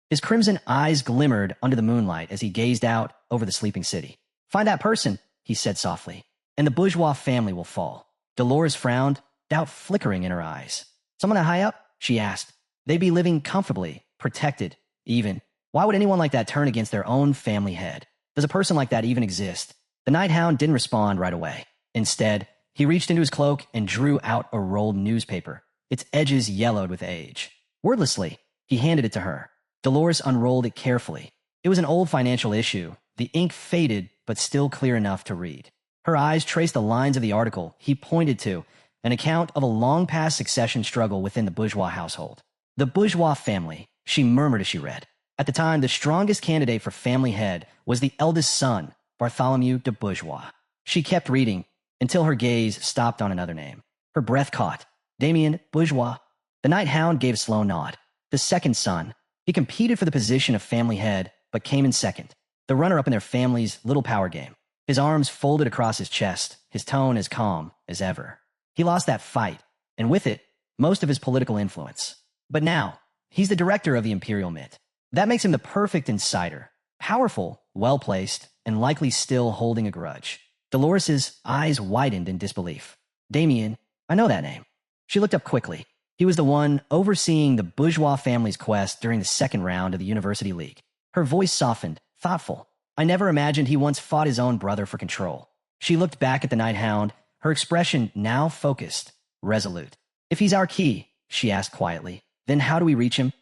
His crimson eyes glimmered under the moonlight as he gazed out over the sleeping city. "Find that person," he said softly, "and the bourgeois family will fall." Dolores frowned, doubt flickering in her eyes. "Someone that high up?" she asked. "They'd be living comfortably, protected, even. Why would anyone like that turn against their own family head? Does a person like that even exist?" The night hound didn't respond right away. Instead, he reached into his cloak and drew out a rolled newspaper, its edges yellowed with age. Wordlessly, he handed it to her. Dolores unrolled it carefully. It was an old financial issue, the ink faded but still clear enough to read. Her eyes traced the lines of the article he pointed to, an account of a long-past succession struggle within the bourgeois household. The bourgeois family, she murmured as she read. At the time, the strongest candidate for family head was the eldest son, Bartholomew de Bourgeois. She kept reading until her gaze stopped on another name. Her breath caught. Damien Bourgeois. The night hound gave a slow nod. The second son. He competed for the position of family head, but came in second, the runner-up in their family's little power game. His arms folded across his chest, his tone as calm as ever. He lost that fight, and with it, most of his political influence. But now, he's the director of the Imperial Mint. That makes him the perfect insider. Powerful, well-placed, and likely still holding a grudge. Dolores's eyes widened in disbelief. "Damien, I know that name." She looked up quickly. He was the one overseeing the bourgeois family's quest during the second round of the University League. Her voice softened, thoughtful. "I never imagined he once fought his own brother for control." She looked back at the night hound, her expression now focused, resolute. "If he's our key," she asked quietly, "then how do we reach him?"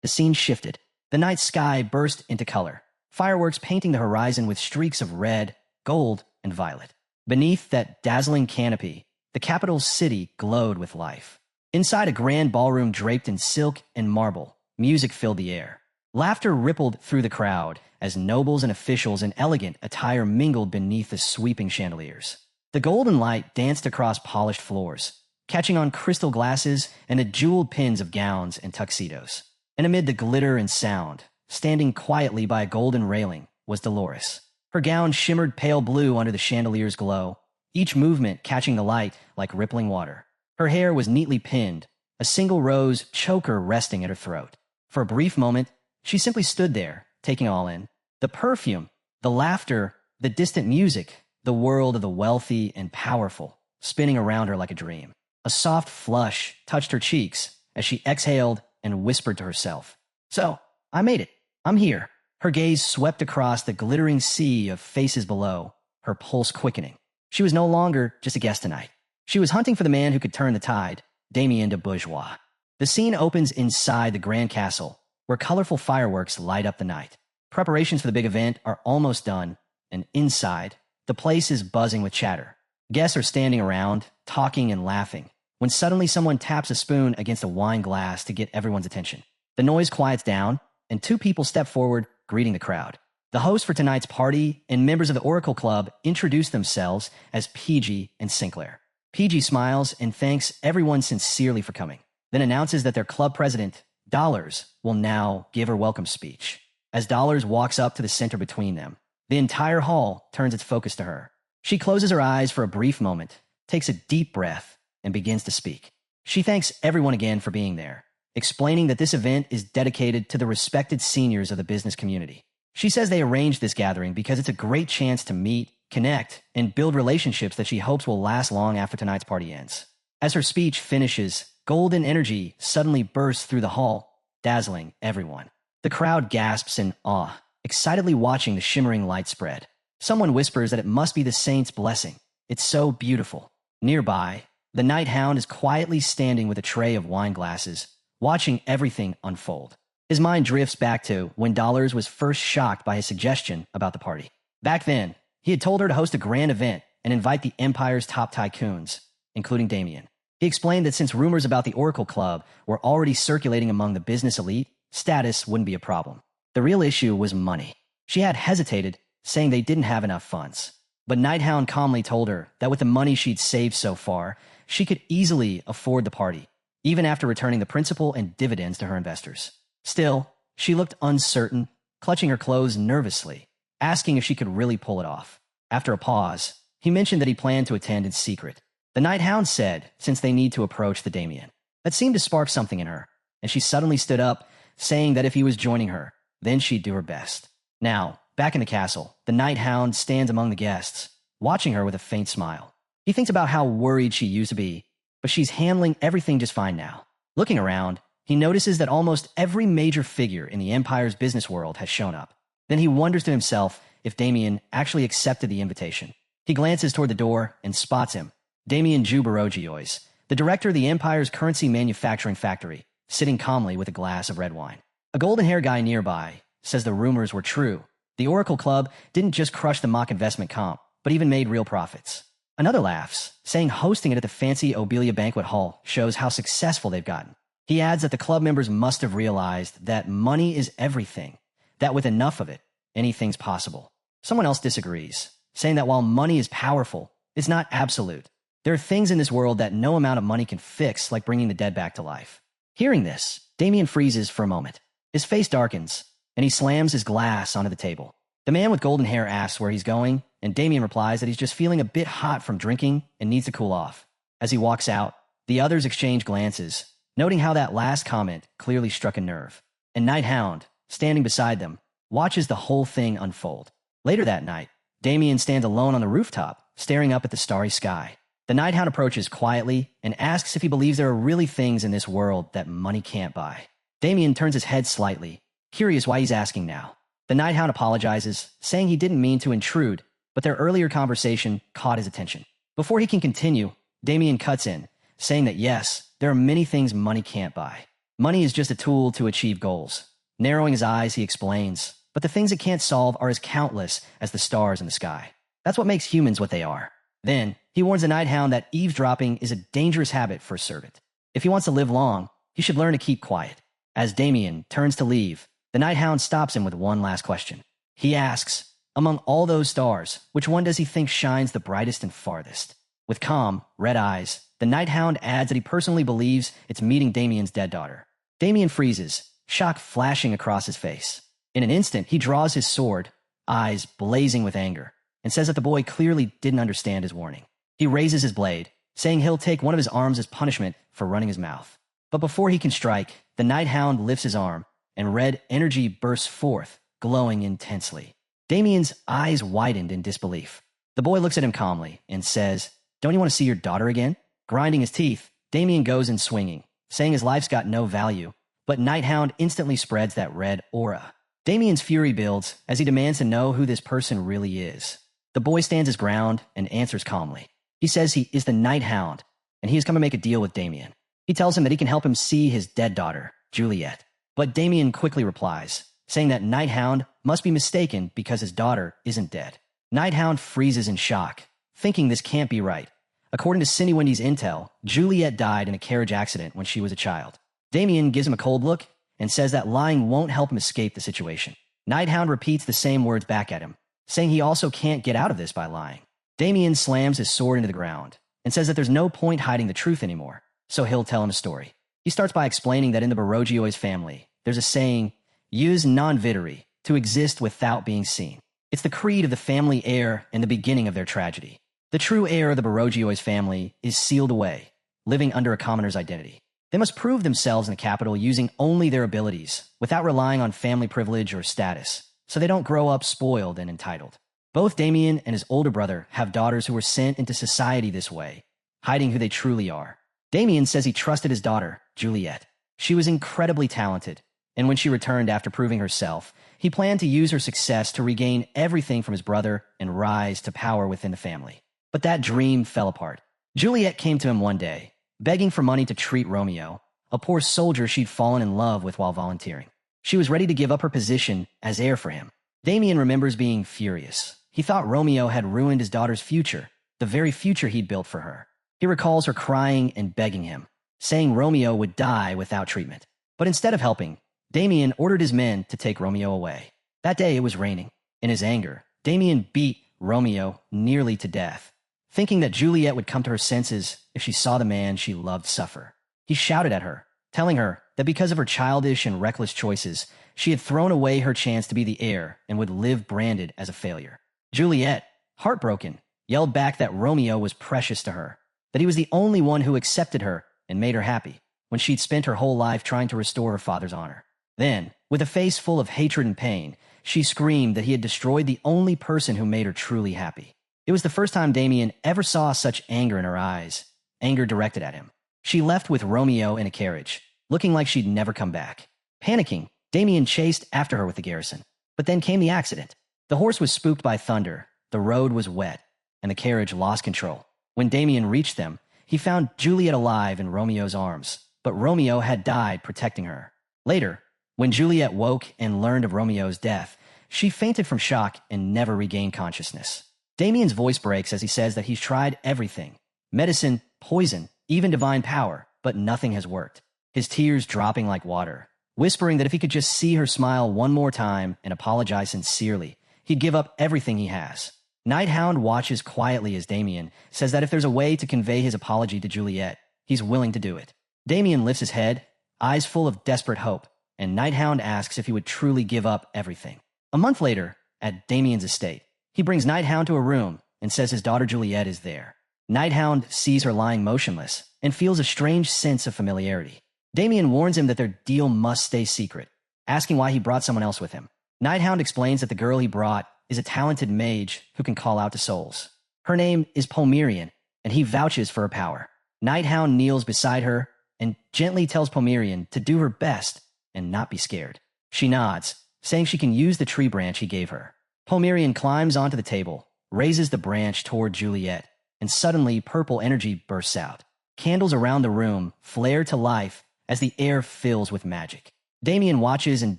The scene shifted. The night sky burst into color, fireworks painting the horizon with streaks of red, gold, and violet. Beneath that dazzling canopy, the capital city glowed with life. Inside a grand ballroom draped in silk and marble, music filled the air. Laughter rippled through the crowd as nobles and officials in elegant attire mingled beneath the sweeping chandeliers. The golden light danced across polished floors, catching on crystal glasses and the jeweled pins of gowns and tuxedos. And amid the glitter and sound, standing quietly by a golden railing, was Dolores. Her gown shimmered pale blue under the chandelier's glow, each movement catching the light like rippling water. Her hair was neatly pinned, a single rose choker resting at her throat. For a brief moment, she simply stood there, taking all in. The perfume, the laughter, the distant music, the world of the wealthy and powerful, spinning around her like a dream. A soft flush touched her cheeks as she exhaled and whispered to herself, "So, I made it. I'm here." Her gaze swept across the glittering sea of faces below, her pulse quickening. She was no longer just a guest tonight. She was hunting for the man who could turn the tide, Damien de Bourgeois. The scene opens inside the Grand Castle, where colorful fireworks light up the night. Preparations for the big event are almost done, and inside, the place is buzzing with chatter. Guests are standing around, talking and laughing, when suddenly someone taps a spoon against a wine glass to get everyone's attention. The noise quiets down, and two people step forward, greeting the crowd. The host for tonight's party and members of the Oracle Club introduce themselves as PG and Sinclair. PG smiles and thanks everyone sincerely for coming, then announces that their club president, Dollars, will now give her welcome speech. As Dollars walks up to the center between them, the entire hall turns its focus to her. She closes her eyes for a brief moment, takes a deep breath, and begins to speak. She thanks everyone again for being there, explaining that this event is dedicated to the respected seniors of the business community. She says they arranged this gathering because it's a great chance to meet, connect, and build relationships that she hopes will last long after tonight's party ends. As her speech finishes, golden energy suddenly bursts through the hall, dazzling everyone. The crowd gasps in awe, excitedly watching the shimmering light spread. Someone whispers that it must be the saint's blessing. It's so beautiful. Nearby, the Night Hound is quietly standing with a tray of wine glasses, watching everything unfold. His mind drifts back to when Dollars was first shocked by his suggestion about the party. Back then, he had told her to host a grand event and invite the Empire's top tycoons, including Damien. He explained that since rumors about the Oracle Club were already circulating among the business elite, status wouldn't be a problem. The real issue was money. She had hesitated, saying they didn't have enough funds. But Nighthound calmly told her that with the money she'd saved so far, she could easily afford the party, even after returning the principal and dividends to her investors. Still, she looked uncertain, clutching her clothes nervously, asking if she could really pull it off. After a pause, he mentioned that he planned to attend in secret. The Nighthound said, since they need to approach the Damien. That seemed to spark something in her, and she suddenly stood up, saying that if he was joining her, then she'd do her best. Now, back in the castle, the Nighthound stands among the guests, watching her with a faint smile. He thinks about how worried she used to be, but she's handling everything just fine now. Looking around, he notices that almost every major figure in the Empire's business world has shown up. Then he wonders to himself if Damien actually accepted the invitation. He glances toward the door and spots him, Damien Jubarogiois, the director of the Empire's currency manufacturing factory, sitting calmly with a glass of red wine. A golden-haired guy nearby says the rumors were true. The Oracle Club didn't just crush the mock investment comp, but even made real profits. Another laughs, saying hosting it at the fancy Obelia Banquet Hall shows how successful they've gotten. He adds that the club members must have realized that money is everything, that with enough of it, anything's possible. Someone else disagrees, saying that while money is powerful, it's not absolute. There are things in this world that no amount of money can fix, like bringing the dead back to life. Hearing this, Damien freezes for a moment. His face darkens, and he slams his glass onto the table. The man with golden hair asks where he's going, and Damien replies that he's just feeling a bit hot from drinking and needs to cool off. As he walks out, the others exchange glances, noting how that last comment clearly struck a nerve. And Nighthound, standing beside them, watches the whole thing unfold. Later that night, Damien stands alone on the rooftop, staring up at the starry sky. The Nighthound approaches quietly and asks if he believes there are really things in this world that money can't buy. Damien turns his head slightly, curious why he's asking now. The Nighthound apologizes, saying he didn't mean to intrude, but their earlier conversation caught his attention. Before he can continue, Damien cuts in, saying that yes, there are many things money can't buy. Money is just a tool to achieve goals. Narrowing his eyes, he explains, but the things it can't solve are as countless as the stars in the sky. That's what makes humans what they are. Then, he warns the Nighthound that eavesdropping is a dangerous habit for a servant. If he wants to live long, he should learn to keep quiet. As Damien turns to leave, the Nighthound stops him with one last question. He asks, among all those stars, which one does he think shines the brightest and farthest? With calm, red eyes, The Night Hound adds that he personally believes it's meeting Damien's dead daughter. Damien freezes, shock flashing across his face. In an instant, he draws his sword, eyes blazing with anger, and says that the boy clearly didn't understand his warning. He raises his blade, saying he'll take one of his arms as punishment for running his mouth. But before he can strike, the Night Hound lifts his arm, and red energy bursts forth, glowing intensely. Damien's eyes widened in disbelief. The boy looks at him calmly and says, "Don't you want to see your daughter again?" Grinding his teeth, Damien goes in swinging, saying his life's got no value, but Night Hound instantly spreads that red aura. Damien's fury builds as he demands to know who this person really is. The boy stands his ground and answers calmly. He says he is the Night Hound, and he has come to make a deal with Damien. He tells him that he can help him see his dead daughter, Juliet. But Damien quickly replies, saying that Night Hound must be mistaken because his daughter isn't dead. Night Hound freezes in shock, thinking this can't be right. According to Cindy Wendy's intel, Juliet died in a carriage accident when she was a child. Damien gives him a cold look and says that lying won't help him escape the situation. Night Hound repeats the same words back at him, saying he also can't get out of this by lying. Damien slams his sword into the ground and says that there's no point hiding the truth anymore, so he'll tell him a story. He starts by explaining that in the Baroggio's family, there's a saying, "Use non-videre, to exist without being seen." It's the creed of the family heir and the beginning of their tragedy. The true heir of the Baroggio's family is sealed away, living under a commoner's identity. They must prove themselves in the capital using only their abilities, without relying on family privilege or status, so they don't grow up spoiled and entitled. Both Damien and his older brother have daughters who were sent into society this way, hiding who they truly are. Damien says he trusted his daughter, Juliet. She was incredibly talented, and when she returned after proving herself, he planned to use her success to regain everything from his brother and rise to power within the family. But that dream fell apart. Juliet came to him one day, begging for money to treat Romeo, a poor soldier she'd fallen in love with while volunteering. She was ready to give up her position as heir for him. Damien remembers being furious. He thought Romeo had ruined his daughter's future, the very future he'd built for her. He recalls her crying and begging him, saying Romeo would die without treatment. But instead of helping, Damien ordered his men to take Romeo away. That day it was raining. In his anger, Damien beat Romeo nearly to death, thinking that Juliet would come to her senses if she saw the man she loved suffer. He shouted at her, telling her that because of her childish and reckless choices, she had thrown away her chance to be the heir and would live branded as a failure. Juliet, heartbroken, yelled back that Romeo was precious to her, that he was the only one who accepted her and made her happy, when she'd spent her whole life trying to restore her father's honor. Then, with a face full of hatred and pain, she screamed that he had destroyed the only person who made her truly happy. It was the first time Damien ever saw such anger in her eyes, anger directed at him. She left with Romeo in a carriage, looking like she'd never come back. Panicking, Damien chased after her with the garrison. But then came the accident. The horse was spooked by thunder, the road was wet, and the carriage lost control. When Damien reached them, he found Juliet alive in Romeo's arms, but Romeo had died protecting her. Later, when Juliet woke and learned of Romeo's death, she fainted from shock and never regained consciousness. Damien's voice breaks as he says that he's tried everything. Medicine, poison, even divine power, but nothing has worked. His tears dropping like water, whispering that if he could just see her smile one more time and apologize sincerely, he'd give up everything he has. Night Hound watches quietly as Damien says that if there's a way to convey his apology to Juliet, he's willing to do it. Damien lifts his head, eyes full of desperate hope, and Night Hound asks if he would truly give up everything. A month later, at Damien's estate, he brings Night Hound to a room and says his daughter Juliet is there. Night Hound sees her lying motionless and feels a strange sense of familiarity. Damien warns him that their deal must stay secret, asking why he brought someone else with him. Night Hound explains that the girl he brought is a talented mage who can call out to souls. Her name is Pomerian, and he vouches for her power. Night Hound kneels beside her and gently tells Pomerian to do her best and not be scared. She nods, saying she can use the tree branch he gave her. Pomerian climbs onto the table, raises the branch toward Juliet, and suddenly purple energy bursts out. Candles around the room flare to life as the air fills with magic. Damien watches in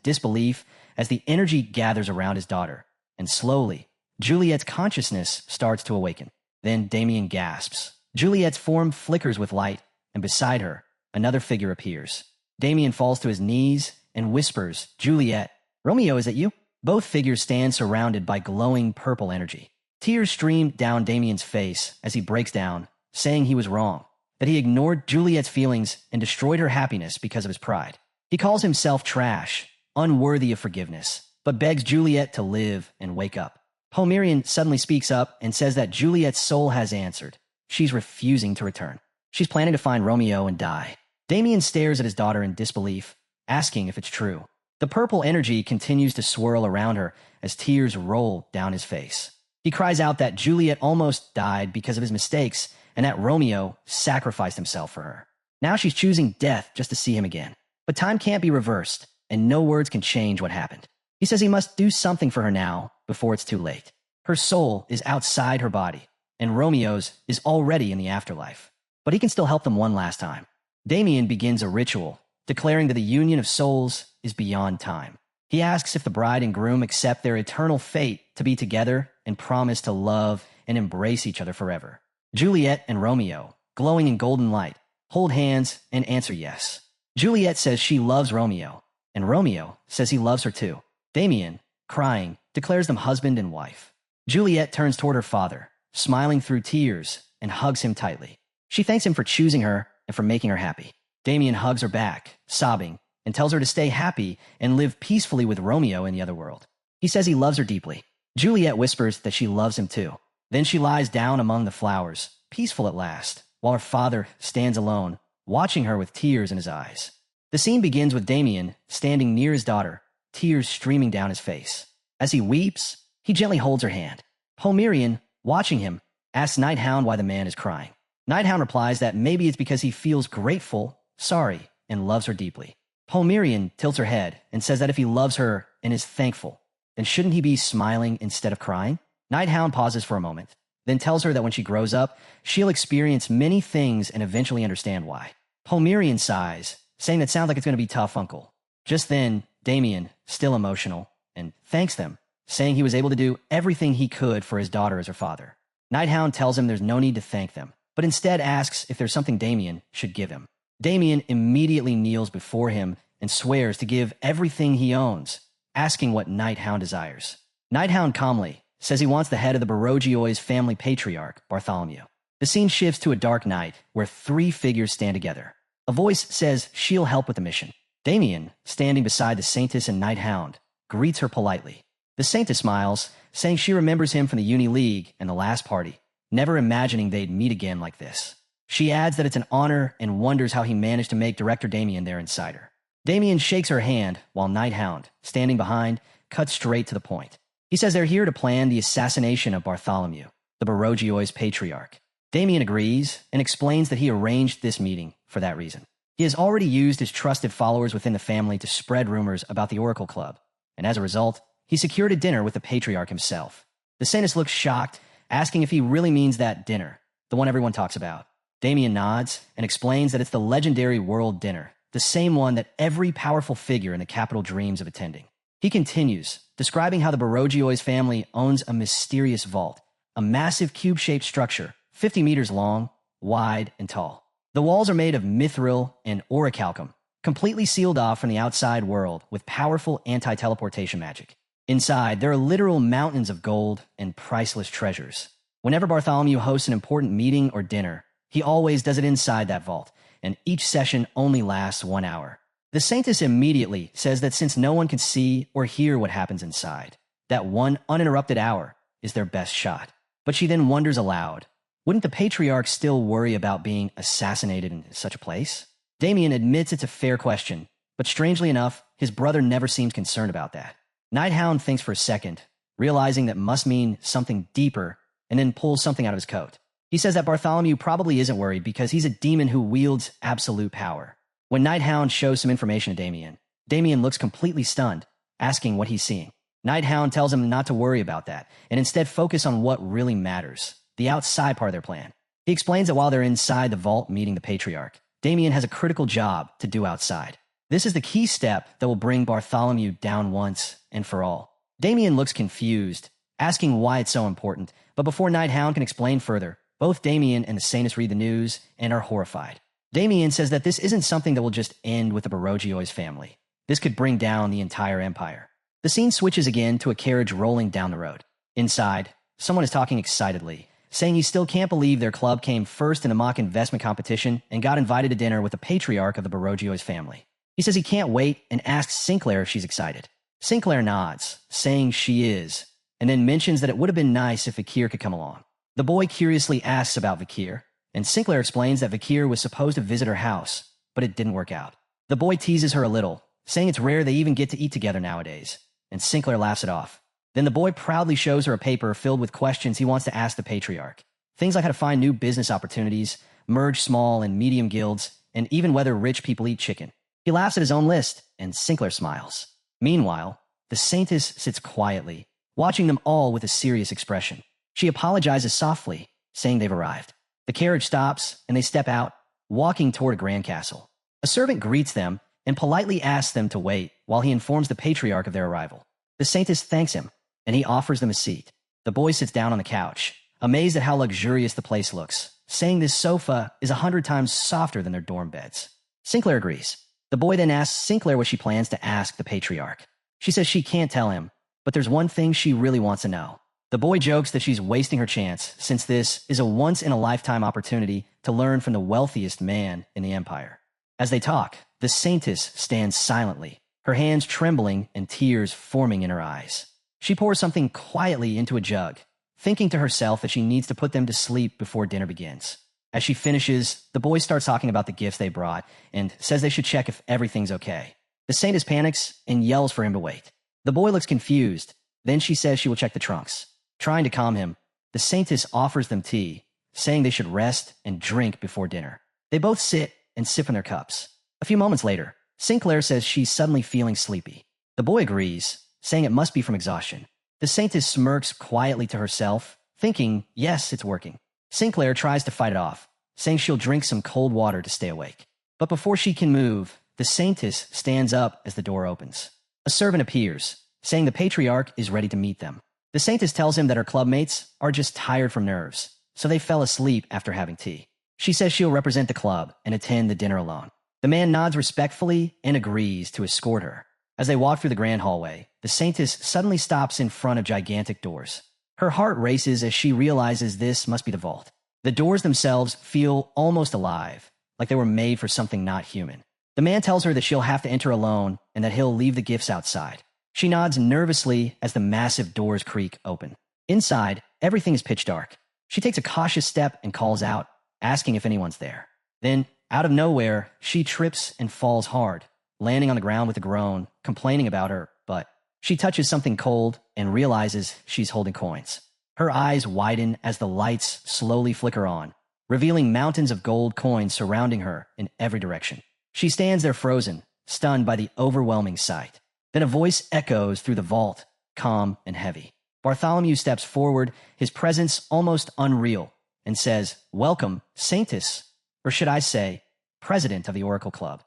disbelief as the energy gathers around his daughter, and slowly, Juliet's consciousness starts to awaken. Then Damien gasps. Juliet's form flickers with light, and beside her, another figure appears. Damien falls to his knees and whispers, "Juliet, Romeo, is it you?" Both figures stand surrounded by glowing purple energy. Tears stream down Damien's face as he breaks down, saying he was wrong, that he ignored Juliet's feelings and destroyed her happiness because of his pride. He calls himself trash, unworthy of forgiveness, but begs Juliet to live and wake up. Palmyrian suddenly speaks up and says that Juliet's soul has answered. She's refusing to return. She's planning to find Romeo and die. Damien stares at his daughter in disbelief, asking if it's true. The purple energy continues to swirl around her as tears roll down his face. He cries out that Juliet almost died because of his mistakes and that Romeo sacrificed himself for her. Now she's choosing death just to see him again. But time can't be reversed, and no words can change what happened. He says he must do something for her now before it's too late. Her soul is outside her body, and Romeo's is already in the afterlife. But he can still help them one last time. Damien begins a ritual, declaring that the union of souls is beyond time. He asks if the bride and groom accept their eternal fate to be together and promise to love and embrace each other forever. Juliet and Romeo, glowing in golden light, hold hands and answer yes. Juliet says she loves Romeo, and Romeo says he loves her too. Damien, crying, declares them husband and wife. Juliet turns toward her father, smiling through tears, and hugs him tightly. She thanks him for choosing her and for making her happy. Damien hugs her back, sobbing, and tells her to stay happy and live peacefully with Romeo in the other world. He says he loves her deeply. Juliet whispers that she loves him too. Then she lies down among the flowers, peaceful at last, while her father stands alone, watching her with tears in his eyes. The scene begins with Damien standing near his daughter, tears streaming down his face. As he weeps, he gently holds her hand. Palmyrian, watching him, asks Nighthound why the man is crying. Nighthound replies that maybe it's because he feels grateful, sorry, and loves her deeply. Palmyrian tilts her head and says that if he loves her and is thankful, then shouldn't he be smiling instead of crying? Nighthound pauses for a moment, then tells her that when she grows up, she'll experience many things and eventually understand why. Palmyrian sighs, saying that sounds like it's going to be tough, uncle. Just then, Damien, still emotional, and thanks them, saying he was able to do everything he could for his daughter as her father. Nighthound tells him there's no need to thank them, but instead asks if there's something Damien should give him. Damien immediately kneels before him and swears to give everything he owns, asking what Nighthound desires. Nighthound calmly says he wants the head of the Baroggioi's family patriarch, Bartholomew. The scene shifts to a dark night where three figures stand together. A voice says she'll help with the mission. Damien, standing beside the Saintess and Nighthound, greets her politely. The Saintess smiles, saying she remembers him from the Uni League and the last party, never imagining they'd meet again like this. She adds that it's an honor and wonders how he managed to make Director Damien their insider. Damien shakes her hand while Nighthound, standing behind, cuts straight to the point. He says they're here to plan the assassination of Bartholomew, the Baroggioi's patriarch. Damien agrees and explains that he arranged this meeting for that reason. He has already used his trusted followers within the family to spread rumors about the Oracle Club, and as a result, he secured a dinner with the patriarch himself. The Saintess looks shocked, asking if he really means that dinner, the one everyone talks about. Damien nods and explains that it's the legendary World Dinner, the same one that every powerful figure in the capital dreams of attending. He continues, describing how the Baroggioi's family owns a mysterious vault, a massive cube-shaped structure, 50 meters long, wide, and tall. The walls are made of mithril and orichalcum, completely sealed off from the outside world with powerful anti-teleportation magic. Inside, there are literal mountains of gold and priceless treasures. Whenever Bartholomew hosts an important meeting or dinner, he always does it inside that vault, and each session only lasts 1 hour. The Saintess immediately says that since no one can see or hear what happens inside, that one uninterrupted hour is their best shot. But she then wonders aloud, wouldn't the Patriarch still worry about being assassinated in such a place? Damien admits it's a fair question, but strangely enough, his brother never seems concerned about that. Nighthound thinks for a second, realizing that must mean something deeper, and then pulls something out of his coat. He says that Bartholomew probably isn't worried because he's a demon who wields absolute power. When Nighthound shows some information to Damien, Damien looks completely stunned, asking what he's seeing. Nighthound tells him not to worry about that, and instead focus on what really matters, the outside part of their plan. He explains that while they're inside the vault meeting the Patriarch, Damien has a critical job to do outside. This is the key step that will bring Bartholomew down once and for all. Damien looks confused, asking why it's so important, but before Nighthound can explain further, both Damien and the Saintess read the news and are horrified. Damien says that this isn't something that will just end with the Baroggioi's family. This could bring down the entire empire. The scene switches again to a carriage rolling down the road. Inside, someone is talking excitedly, saying he still can't believe their club came first in a mock investment competition and got invited to dinner with the Patriarch of the Baroggio's family. He says he can't wait and asks Sinclair if she's excited. Sinclair nods, saying she is, and then mentions that it would have been nice if Vakir could come along. The boy curiously asks about Vakir, and Sinclair explains that Vakir was supposed to visit her house, but it didn't work out. The boy teases her a little, saying it's rare they even get to eat together nowadays, and Sinclair laughs it off. Then the boy proudly shows her a paper filled with questions he wants to ask the Patriarch. Things like how to find new business opportunities, merge small and medium guilds, and even whether rich people eat chicken. He laughs at his own list, and Sinclair smiles. Meanwhile, the Saintess sits quietly, watching them all with a serious expression. She apologizes softly, saying they've arrived. The carriage stops, and they step out, walking toward a grand castle. A servant greets them and politely asks them to wait while he informs the Patriarch of their arrival. The Saintess thanks him, and he offers them a seat. The boy sits down on the couch, amazed at how luxurious the place looks, saying this sofa is 100 times softer than their dorm beds. Sinclair agrees. The boy then asks Sinclair what she plans to ask the Patriarch. She says she can't tell him, but there's one thing she really wants to know. The boy jokes that she's wasting her chance, since this is a once-in-a-lifetime opportunity to learn from the wealthiest man in the Empire. As they talk, the Saintess stands silently, her hands trembling and tears forming in her eyes. She pours something quietly into a jug, thinking to herself that she needs to put them to sleep before dinner begins. As she finishes, the boy starts talking about the gifts they brought and says they should check if everything's okay. The Saintess panics and yells for him to wait. The boy looks confused. Then she says she will check the trunks. Trying to calm him, the Saintess offers them tea, saying they should rest and drink before dinner. They both sit and sip in their cups. A few moments later, Sinclair says she's suddenly feeling sleepy. The boy agrees, saying it must be from exhaustion. The Saintess smirks quietly to herself, thinking, yes, it's working. Sinclair tries to fight it off, saying she'll drink some cold water to stay awake. But before she can move, the Saintess stands up as the door opens. A servant appears, saying the Patriarch is ready to meet them. The Saintess tells him that her clubmates are just tired from nerves, so they fell asleep after having tea. She says she'll represent the club and attend the dinner alone. The man nods respectfully and agrees to escort her. As they walk through the grand hallway, the Saintess suddenly stops in front of gigantic doors. Her heart races as she realizes this must be the vault. The doors themselves feel almost alive, like they were made for something not human. The man tells her that she'll have to enter alone and that he'll leave the gifts outside. She nods nervously as the massive doors creak open. Inside, everything is pitch dark. She takes a cautious step and calls out, asking if anyone's there. Then, out of nowhere, she trips and falls hard, landing on the ground with a groan, complaining about her butt. She touches something cold and realizes she's holding coins. Her eyes widen as the lights slowly flicker on, revealing mountains of gold coins surrounding her in every direction. She stands there frozen, stunned by the overwhelming sight. Then a voice echoes through the vault, calm and heavy. Bartholomew steps forward, his presence almost unreal, and says, "Welcome, Saintess," or should I say, President of the Oracle Club.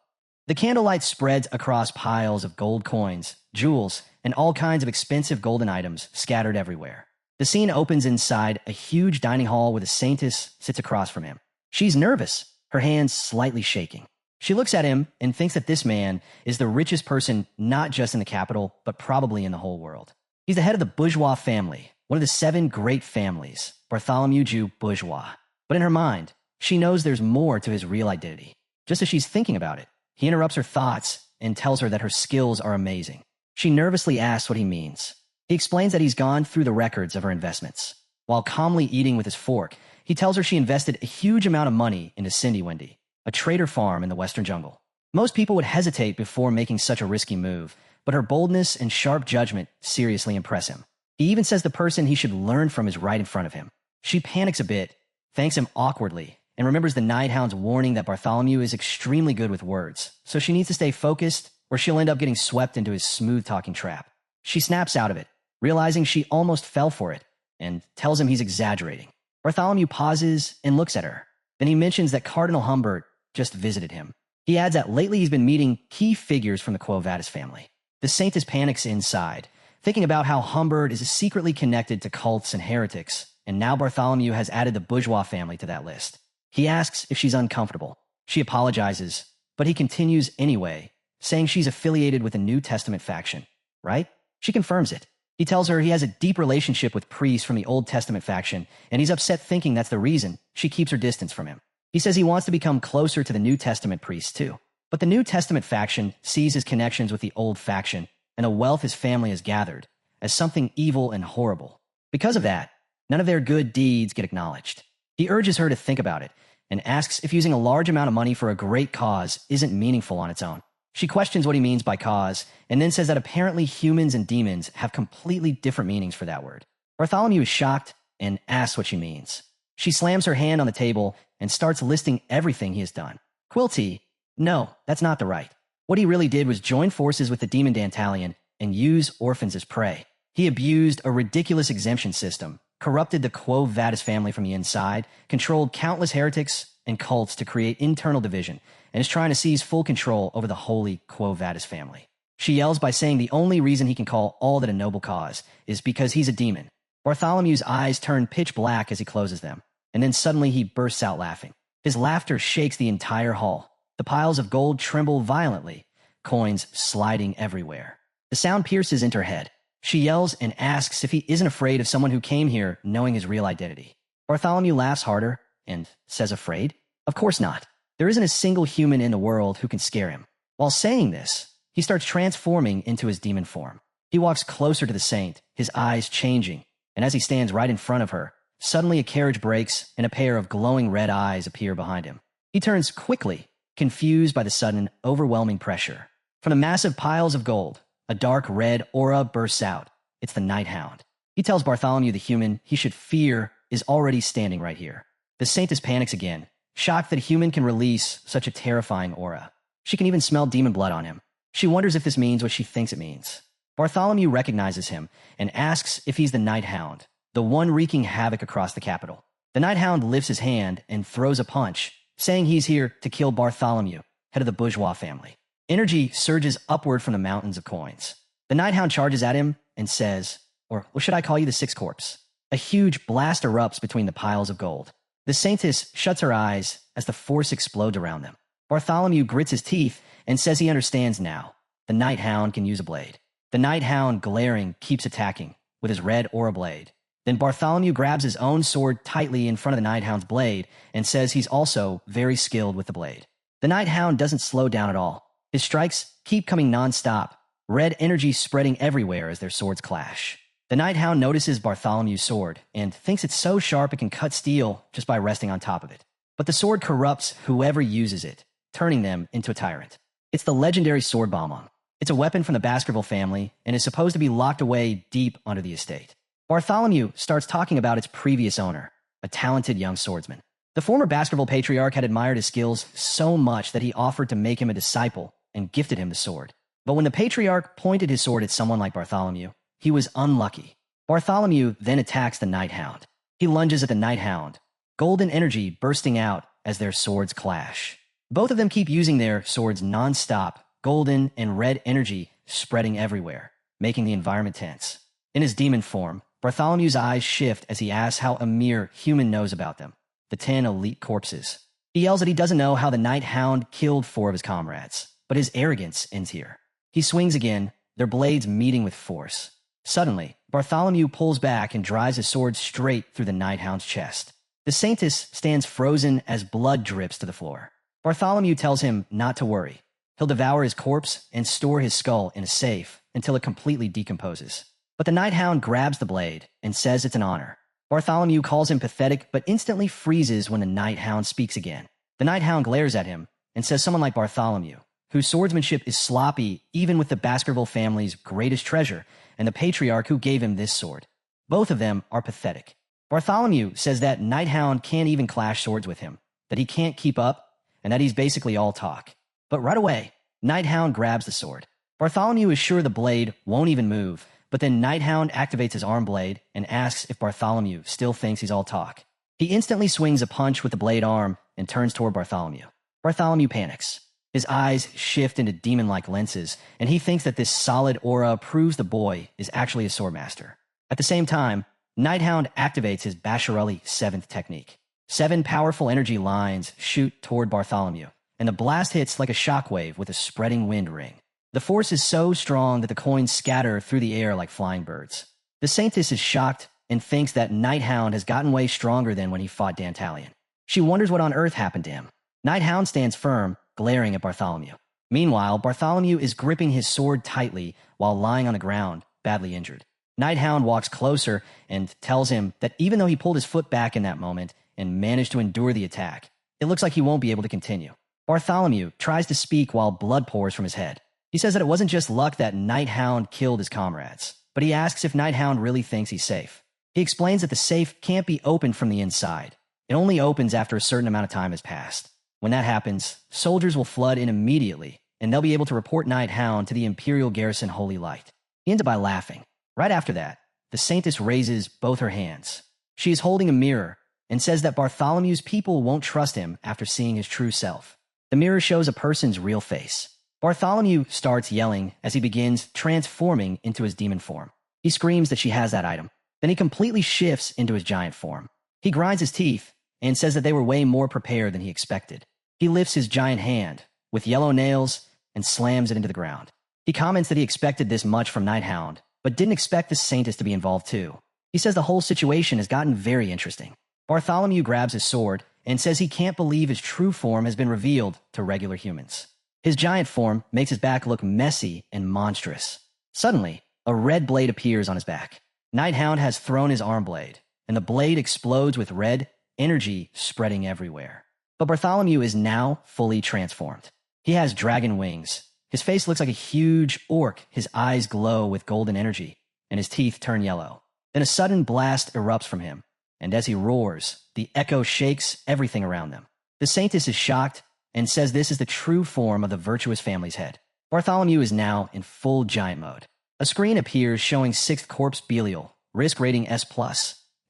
The candlelight spreads across piles of gold coins, jewels, and all kinds of expensive golden items scattered everywhere. The scene opens inside a huge dining hall where the Saintess sits across from him. She's nervous, her hands slightly shaking. She looks at him and thinks that this man is the richest person not just in the capital, but probably in the whole world. He's the head of the bourgeois family, one of the 7 great families, Bartholomew Jew bourgeois. But in her mind, she knows there's more to his real identity. Just as she's thinking about it, he interrupts her thoughts and tells her that her skills are amazing. She nervously asks what he means. He explains that he's gone through the records of her investments. While calmly eating with his fork, he tells her she invested a huge amount of money into Cindy Wendy, a trader farm in the western jungle. Most people would hesitate before making such a risky move, but her boldness and sharp judgment seriously impress him. He even says the person he should learn from is right in front of him. She panics a bit, thanks him awkwardly, and remembers the Nighthound's warning that Bartholomew is extremely good with words, so she needs to stay focused or she'll end up getting swept into his smooth-talking trap. She snaps out of it, realizing she almost fell for it, and tells him he's exaggerating. Bartholomew pauses and looks at her. Then he mentions that Cardinal Humbert just visited him. He adds that lately he's been meeting key figures from the Quo Vadis family. The Saintess panics inside, thinking about how Humbert is secretly connected to cults and heretics, and now Bartholomew has added the bourgeois family to that list. He asks if she's uncomfortable. She apologizes, but he continues anyway, saying she's affiliated with the New Testament faction, right? She confirms it. He tells her he has a deep relationship with priests from the Old Testament faction, and he's upset thinking that's the reason she keeps her distance from him. He says he wants to become closer to the New Testament priests too. But the New Testament faction sees his connections with the old faction and the wealth his family has gathered as something evil and horrible. Because of that, none of their good deeds get acknowledged. He urges her to think about it and asks if using a large amount of money for a great cause isn't meaningful on its own. She questions what he means by cause and then says that apparently humans and demons have completely different meanings for that word. Bartholomew is shocked and asks what she means. She slams her hand on the table and starts listing everything he has done. Quilty, no, that's not the right. What he really did was join forces with the Demon Dantalion and use orphans as prey. He abused a ridiculous exemption system, corrupted the Quo Vadis family from the inside, controlled countless heretics and cults to create internal division, and is trying to seize full control over the holy Quo Vadis family. She yells by saying the only reason he can call all that a noble cause is because he's a demon. Bartholomew's eyes turn pitch black as he closes them, and then suddenly he bursts out laughing. His laughter shakes the entire hall. The piles of gold tremble violently, coins sliding everywhere. The sound pierces into her head. She yells and asks if he isn't afraid of someone who came here knowing his real identity. Bartholomew laughs harder and says afraid? Of course not. There isn't a single human in the world who can scare him. While saying this, he starts transforming into his demon form. He walks closer to the saint, his eyes changing, and as he stands right in front of her, suddenly a carriage breaks and a pair of glowing red eyes appear behind him. He turns quickly, confused by the sudden, overwhelming pressure. From the massive piles of gold, a dark red aura bursts out. It's the Night Hound. He tells Bartholomew the human he should fear is already standing right here. The saintess panics again, shocked that a human can release such a terrifying aura. She can even smell demon blood on him. She wonders if this means what she thinks it means. Bartholomew recognizes him and asks if he's the Night Hound, the one wreaking havoc across the capital. The Night Hound lifts his hand and throws a punch, saying he's here to kill Bartholomew, head of the bourgeois family. Energy surges upward from the mountains of coins. The Night Hound charges at him and says, or should I call you the Sixth Corpse? A huge blast erupts between the piles of gold. The saintess shuts her eyes as the force explodes around them. Bartholomew grits his teeth and says he understands now. The Night Hound can use a blade. The Night Hound, glaring, keeps attacking with his red aura blade. Then Bartholomew grabs his own sword tightly in front of the Night Hound's blade and says he's also very skilled with the blade. The Night Hound doesn't slow down at all. His strikes keep coming non-stop, red energy spreading everywhere as their swords clash. The Night Hound notices Bartholomew's sword and thinks it's so sharp it can cut steel just by resting on top of it. But the sword corrupts whoever uses it, turning them into a tyrant. It's the legendary sword bombong. It's a weapon from the Baskerville family and is supposed to be locked away deep under the estate. Bartholomew starts talking about its previous owner, a talented young swordsman. The former Baskerville Patriarch had admired his skills so much that he offered to make him a disciple and gifted him the sword. But when the Patriarch pointed his sword at someone like Bartholomew, he was unlucky. Bartholomew then attacks the Night Hound. He lunges at the Night Hound, golden energy bursting out as their swords clash. Both of them keep using their swords non-stop, golden and red energy spreading everywhere, making the environment tense. In his demon form, Bartholomew's eyes shift as he asks how a mere human knows about them, the 10 elite corpses. He yells that he doesn't know how the Night Hound killed 4 of his comrades, but his arrogance ends here. He swings again, their blades meeting with force. Suddenly, Bartholomew pulls back and drives his sword straight through the Night Hound's chest. The saintess stands frozen as blood drips to the floor. Bartholomew tells him not to worry. He'll devour his corpse and store his skull in a safe until it completely decomposes. But the Night Hound grabs the blade and says it's an honor. Bartholomew calls him pathetic but instantly freezes when the Night Hound speaks again. The Night Hound glares at him and says someone like Bartholomew, whose swordsmanship is sloppy even with the Baskerville family's greatest treasure and the Patriarch who gave him this sword. Both of them are pathetic. Bartholomew says that Night Hound can't even clash swords with him, that he can't keep up, and that he's basically all talk. But right away, Night Hound grabs the sword. Bartholomew is sure the blade won't even move, but then Night Hound activates his arm blade and asks if Bartholomew still thinks he's all talk. He instantly swings a punch with the blade arm and turns toward Bartholomew. Bartholomew panics. His eyes shift into demon-like lenses, and he thinks that this solid aura proves the boy is actually a swordmaster. At the same time, Night Hound activates his Basharelli 7th technique. 7 powerful energy lines shoot toward Bartholomew, and the blast hits like a shockwave with a spreading wind ring. The force is so strong that the coins scatter through the air like flying birds. The Saintess is shocked and thinks that Hound has gotten way stronger than when he fought Dantalion. She wonders what on earth happened to him. Hound stands firm, glaring at Bartholomew. Meanwhile, Bartholomew is gripping his sword tightly while lying on the ground, badly injured. Hound walks closer and tells him that even though he pulled his foot back in that moment and managed to endure the attack, it looks like he won't be able to continue. Bartholomew tries to speak while blood pours from his head. He says that it wasn't just luck that Hound killed his comrades, but he asks if Hound really thinks he's safe. He explains that the safe can't be opened from the inside. It only opens after a certain amount of time has passed. When that happens, soldiers will flood in immediately, and they'll be able to report Hound to the Imperial Garrison Holy Light. He ends up by laughing. Right after that, the Saintess raises both her hands. She is holding a mirror and says that Bartholomew's people won't trust him after seeing his true self. The mirror shows a person's real face. Bartholomew starts yelling as he begins transforming into his demon form. He screams that she has that item. Then he completely shifts into his giant form. He grinds his teeth and says that they were way more prepared than he expected. He lifts his giant hand with yellow nails and slams it into the ground. He comments that he expected this much from Hound, but didn't expect the Saintess to be involved too. He says the whole situation has gotten very interesting. Bartholomew grabs his sword and says he can't believe his true form has been revealed to regular humans. His giant form makes his back look messy and monstrous. Suddenly, a red blade appears on his back. Hound has thrown his arm blade, and the blade explodes with red energy spreading everywhere. But Bartholomew is now fully transformed. He has dragon wings. His face looks like a huge orc. His eyes glow with golden energy, and his teeth turn yellow. Then a sudden blast erupts from him, and as he roars, the echo shakes everything around them. The Saintess is shocked and says this is the true form of the virtuous family's head. Bartholomew is now in full giant mode. A screen appears showing 6th Corpse Belial, risk rating S+,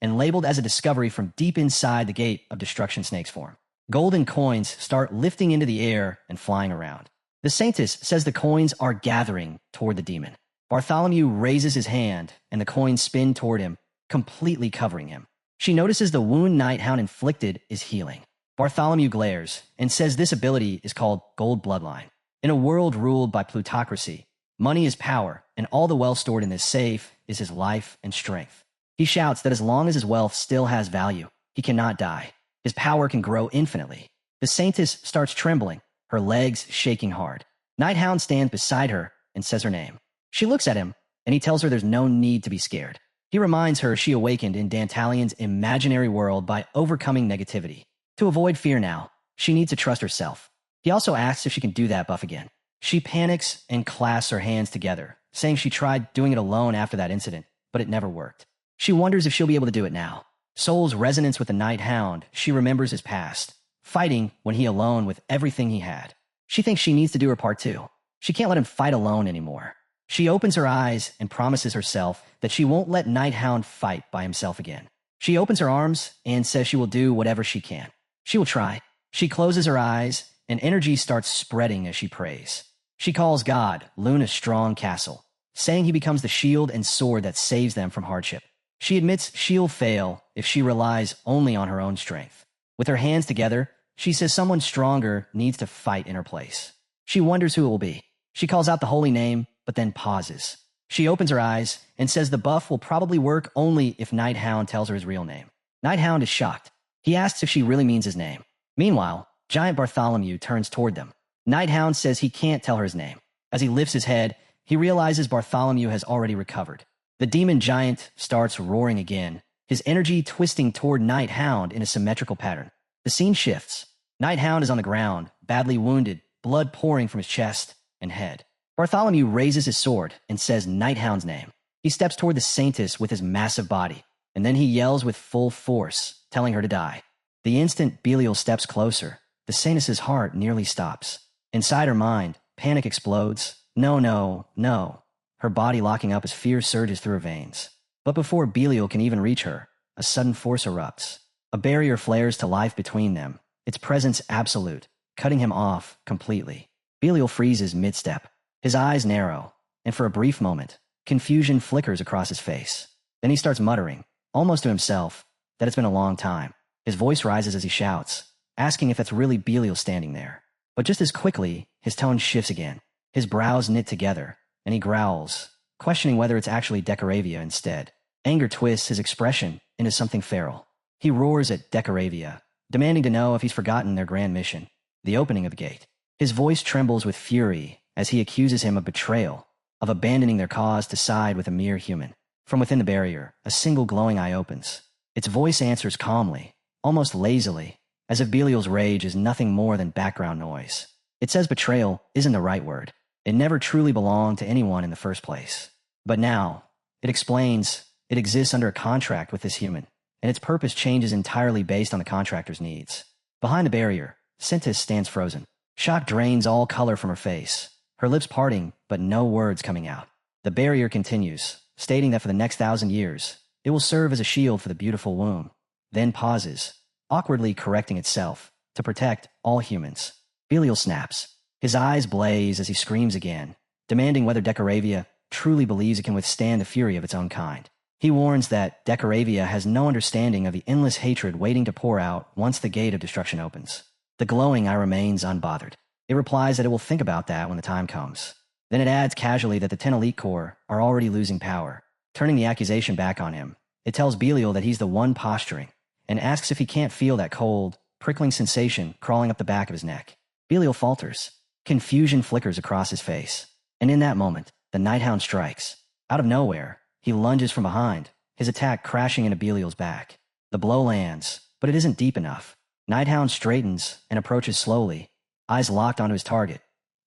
and labeled as a discovery from deep inside the gate of Destruction Snake's form. Golden coins start lifting into the air and flying around. The Saintess says the coins are gathering toward the demon. Bartholomew raises his hand, and the coins spin toward him, completely covering him. She notices the wound Hound inflicted is healing. Bartholomew glares and says this ability is called Gold Bloodline. In a world ruled by plutocracy, money is power, and all the wealth stored in this safe is his life and strength. He shouts that as long as his wealth still has value, he cannot die. His power can grow infinitely. The Saintess starts trembling, her legs shaking hard. Hound stands beside her and says her name. She looks at him, and he tells her there's no need to be scared. He reminds her she awakened in Dantalion's imaginary world by overcoming negativity. To avoid fear now, she needs to trust herself. He also asks if she can do that buff again. She panics and clasps her hands together, saying she tried doing it alone after that incident, but it never worked. She wonders if she'll be able to do it now. Soul's resonance with the Hound, she remembers his past, fighting when he alone with everything he had. She thinks she needs to do her part too. She can't let him fight alone anymore. She opens her eyes and promises herself that she won't let Hound fight by himself again. She opens her arms and says she will do whatever she can. She will try. She closes her eyes, and energy starts spreading as she prays. She calls God Luna's strong castle, saying he becomes the shield and sword that saves them from hardship. She admits she'll fail if she relies only on her own strength. With her hands together, she says someone stronger needs to fight in her place. She wonders who it will be. She calls out the holy name, but then pauses. She opens her eyes and says the buff will probably work only if Hound tells her his real name. Hound is shocked. He asks if she really means his name. Meanwhile, Giant Bartholomew turns toward them. Hound says he can't tell her his name. As he lifts his head, he realizes Bartholomew has already recovered. The demon giant starts roaring again, his energy twisting toward Hound in a symmetrical pattern. The scene shifts. Hound is on the ground, badly wounded, blood pouring from his chest and head. Bartholomew raises his sword and says Hound's name. He steps toward the Saintess with his massive body, and then he yells with full force, telling her to die. The instant Belial steps closer, the Saintess's heart nearly stops. Inside her mind, panic explodes. No, no, no. Her body locking up as fear surges through her veins. But before Belial can even reach her, a sudden force erupts. A barrier flares to life between them, its presence absolute, cutting him off completely. Belial freezes mid-step. His eyes narrow, and for a brief moment, confusion flickers across his face. Then he starts muttering, almost to himself, that it's been a long time. His voice rises as he shouts, asking if that's really Belial standing there. But just as quickly, his tone shifts again. His brows knit together, and he growls, questioning whether it's actually Decoravia instead. Anger twists his expression into something feral. He roars at Decoravia, demanding to know if he's forgotten their grand mission, the opening of the gate. His voice trembles with fury as he accuses him of betrayal, of abandoning their cause to side with a mere human. From within the barrier, a single glowing eye opens. Its voice answers calmly, almost lazily, as if Belial's rage is nothing more than background noise. It says betrayal isn't the right word. It never truly belonged to anyone in the first place. But now, it explains it exists under a contract with this human, and its purpose changes entirely based on the contractor's needs. Behind the barrier, Sentis stands frozen. Shock drains all color from her face, her lips parting, but no words coming out. The barrier continues, stating that for the next 1,000 years, it will serve as a shield for the beautiful womb, then pauses, awkwardly correcting itself, to protect all humans. Belial snaps. His eyes blaze as he screams again, demanding whether Decoravia truly believes it can withstand the fury of its own kind. He warns that Decoravia has no understanding of the endless hatred waiting to pour out once the gate of destruction opens. The glowing eye remains unbothered. It replies that it will think about that when the time comes. Then it adds casually that the 10 Elite Corps are already losing power. Turning the accusation back on him, it tells Belial that he's the one posturing, and asks if he can't feel that cold, prickling sensation crawling up the back of his neck. Belial falters. Confusion flickers across his face. And in that moment, the Nighthound strikes. Out of nowhere, he lunges from behind, his attack crashing into Belial's back. The blow lands, but it isn't deep enough. Nighthound straightens and approaches slowly, eyes locked onto his target,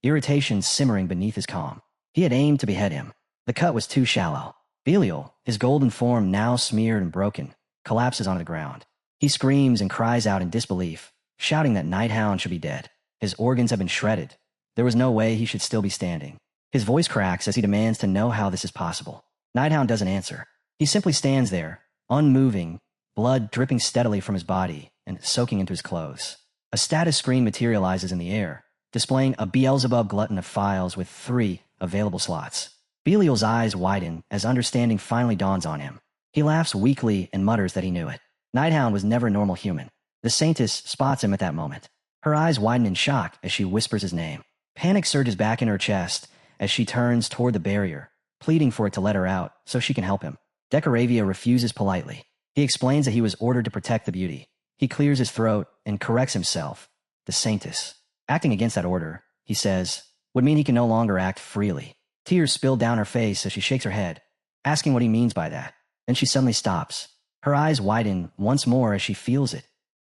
irritation simmering beneath his calm. He had aimed to behead him. The cut was too shallow. Belial, his golden form now smeared and broken, collapses onto the ground. He screams and cries out in disbelief, shouting that Nighthound should be dead. His organs have been shredded. There was no way he should still be standing. His voice cracks as he demands to know how this is possible. Nighthound doesn't answer. He simply stands there, unmoving, blood dripping steadily from his body and soaking into his clothes. A status screen materializes in the air, displaying a Beelzebub glutton of files with 3 available slots. Belial's eyes widen as understanding finally dawns on him. He laughs weakly and mutters that he knew it. Nighthound was never a normal human. The Saintess spots him at that moment. Her eyes widen in shock as she whispers his name. Panic surges back in her chest as she turns toward the barrier, pleading for it to let her out so she can help him. Decoravia refuses politely. He explains that he was ordered to protect the beauty. He clears his throat and corrects himself. The Saintess. Acting against that order, he says, would mean he can no longer act freely. Tears spill down her face as she shakes her head, asking what he means by that. Then she suddenly stops. Her eyes widen once more as she feels it.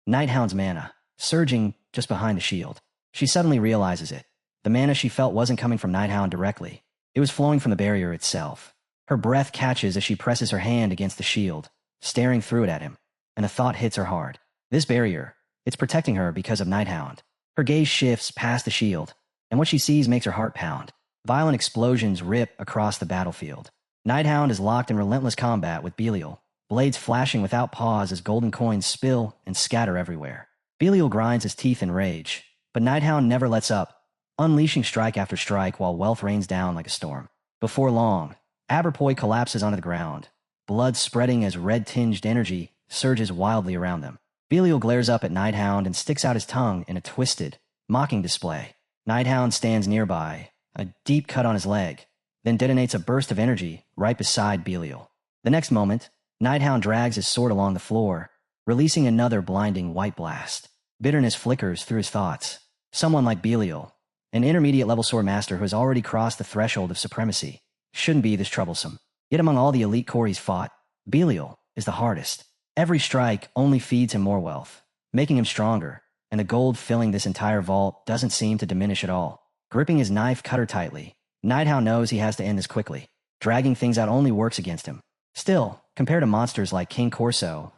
Nighthound's mana, surging just behind the shield. She suddenly realizes it. The mana she felt wasn't coming from Nighthound directly. It was flowing from the barrier itself. Her breath catches as she presses her hand against the shield, staring through it at him, and a thought hits her hard. This barrier, it's protecting her because of Nighthound. Her gaze shifts past the shield, and what she sees makes her heart pound. Violent explosions rip across the battlefield. Nighthound is locked in relentless combat with Belial, blades flashing without pause as golden coins spill and scatter everywhere. Belial grinds his teeth in rage, but Nighthound never lets up, unleashing strike after strike while wealth rains down like a storm. Before long, Aberpoy collapses onto the ground, blood spreading as red-tinged energy surges wildly around them. Belial glares up at Nighthound and sticks out his tongue in a twisted, mocking display. Nighthound stands nearby, a deep cut on his leg, then detonates a burst of energy right beside Belial. The next moment, Nighthound drags his sword along the floor, releasing another blinding white blast. Bitterness flickers through his thoughts. Someone like Belial, an intermediate-level Swordmaster who has already crossed the threshold of supremacy, shouldn't be this troublesome. Yet among all the elite corps he's fought, Belial is the hardest. Every strike only feeds him more wealth, making him stronger, and the gold filling this entire vault doesn't seem to diminish at all. Gripping his knife cutter tightly, Nighthound knows he has to end this quickly. Dragging things out only works against him. Still, compared to monsters like King Corso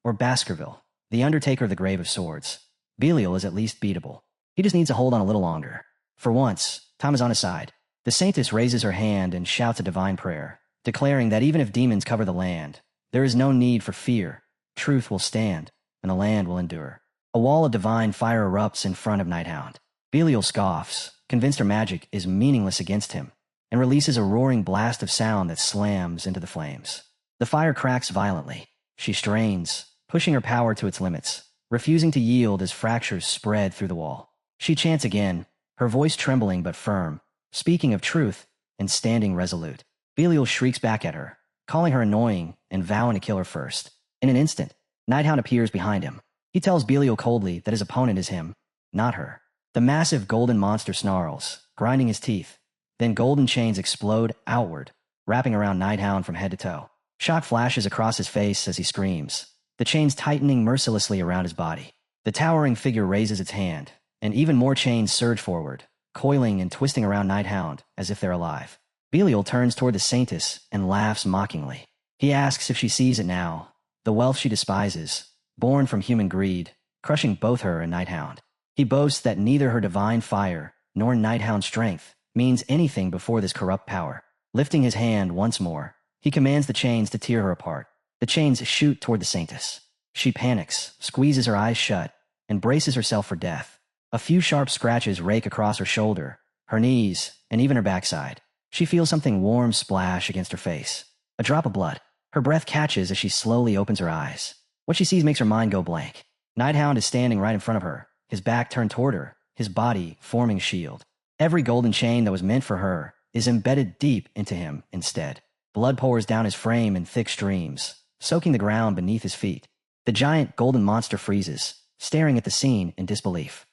or Baskerville, the Undertaker of the Grave of Swords, Belial is at least beatable. He just needs to hold on a little longer. For once, time is on his side. The Saintess raises her hand and shouts a divine prayer, declaring that even if demons cover the land, there is no need for fear. Truth will stand, and the land will endure. A wall of divine fire erupts in front of Nighthound. Belial scoffs, convinced her magic is meaningless against him, and releases a roaring blast of sound that slams into the flames. The fire cracks violently. She strains, pushing her power to its limits, refusing to yield as fractures spread through the wall. She chants again, her voice trembling but firm, speaking of truth and standing resolute. Belial shrieks back at her, calling her annoying and vowing to kill her first. In an instant, Nighthound appears behind him. He tells Belial coldly that his opponent is him, not her. The massive golden monster snarls, grinding his teeth. Then golden chains explode outward, wrapping around Nighthound from head to toe. Shock flashes across his face as he screams, the chains tightening mercilessly around his body. The towering figure raises its hand, and even more chains surge forward, coiling and twisting around Nighthound as if they're alive. Belial turns toward the Saintess and laughs mockingly. He asks if she sees it now, the wealth she despises, born from human greed, crushing both her and Nighthound. He boasts that neither her divine fire nor Nighthound's strength means anything before this corrupt power. Lifting his hand once more, he commands the chains to tear her apart. The chains shoot toward the Saintess. She panics, squeezes her eyes shut, and braces herself for death. A few sharp scratches rake across her shoulder, her knees, and even her backside. She feels something warm splash against her face. A drop of blood. Her breath catches as she slowly opens her eyes. What she sees makes her mind go blank. Nighthound is standing right in front of her, his back turned toward her, his body forming a shield. Every golden chain that was meant for her is embedded deep into him instead. Blood pours down his frame in thick streams, soaking the ground beneath his feet. The giant golden monster freezes, staring at the scene in disbelief.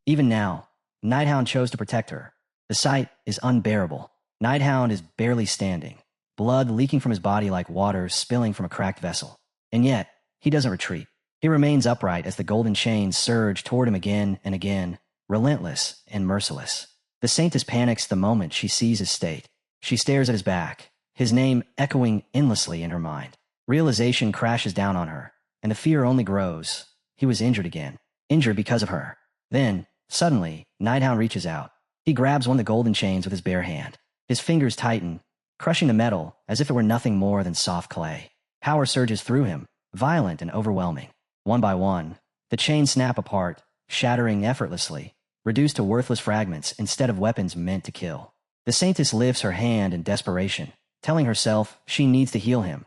Even now, Nighthound chose to protect her. The sight is unbearable. Nighthound is barely standing, blood leaking from his body like water spilling from a cracked vessel. And yet, he doesn't retreat. He remains upright as the golden chains surge toward him again and again, relentless and merciless. The Saintess panics the moment she sees his state. She stares at his back, his name echoing endlessly in her mind. Realization crashes down on her, and the fear only grows. He was injured again. Injured because of her. Then, suddenly, Nighthound reaches out. He grabs one of the golden chains with his bare hand. His fingers tighten, crushing the metal as if it were nothing more than soft clay. Power surges through him, violent and overwhelming. One by one, the chains snap apart, shattering effortlessly, reduced to worthless fragments instead of weapons meant to kill. The Saintess lifts her hand in desperation, telling herself she needs to heal him.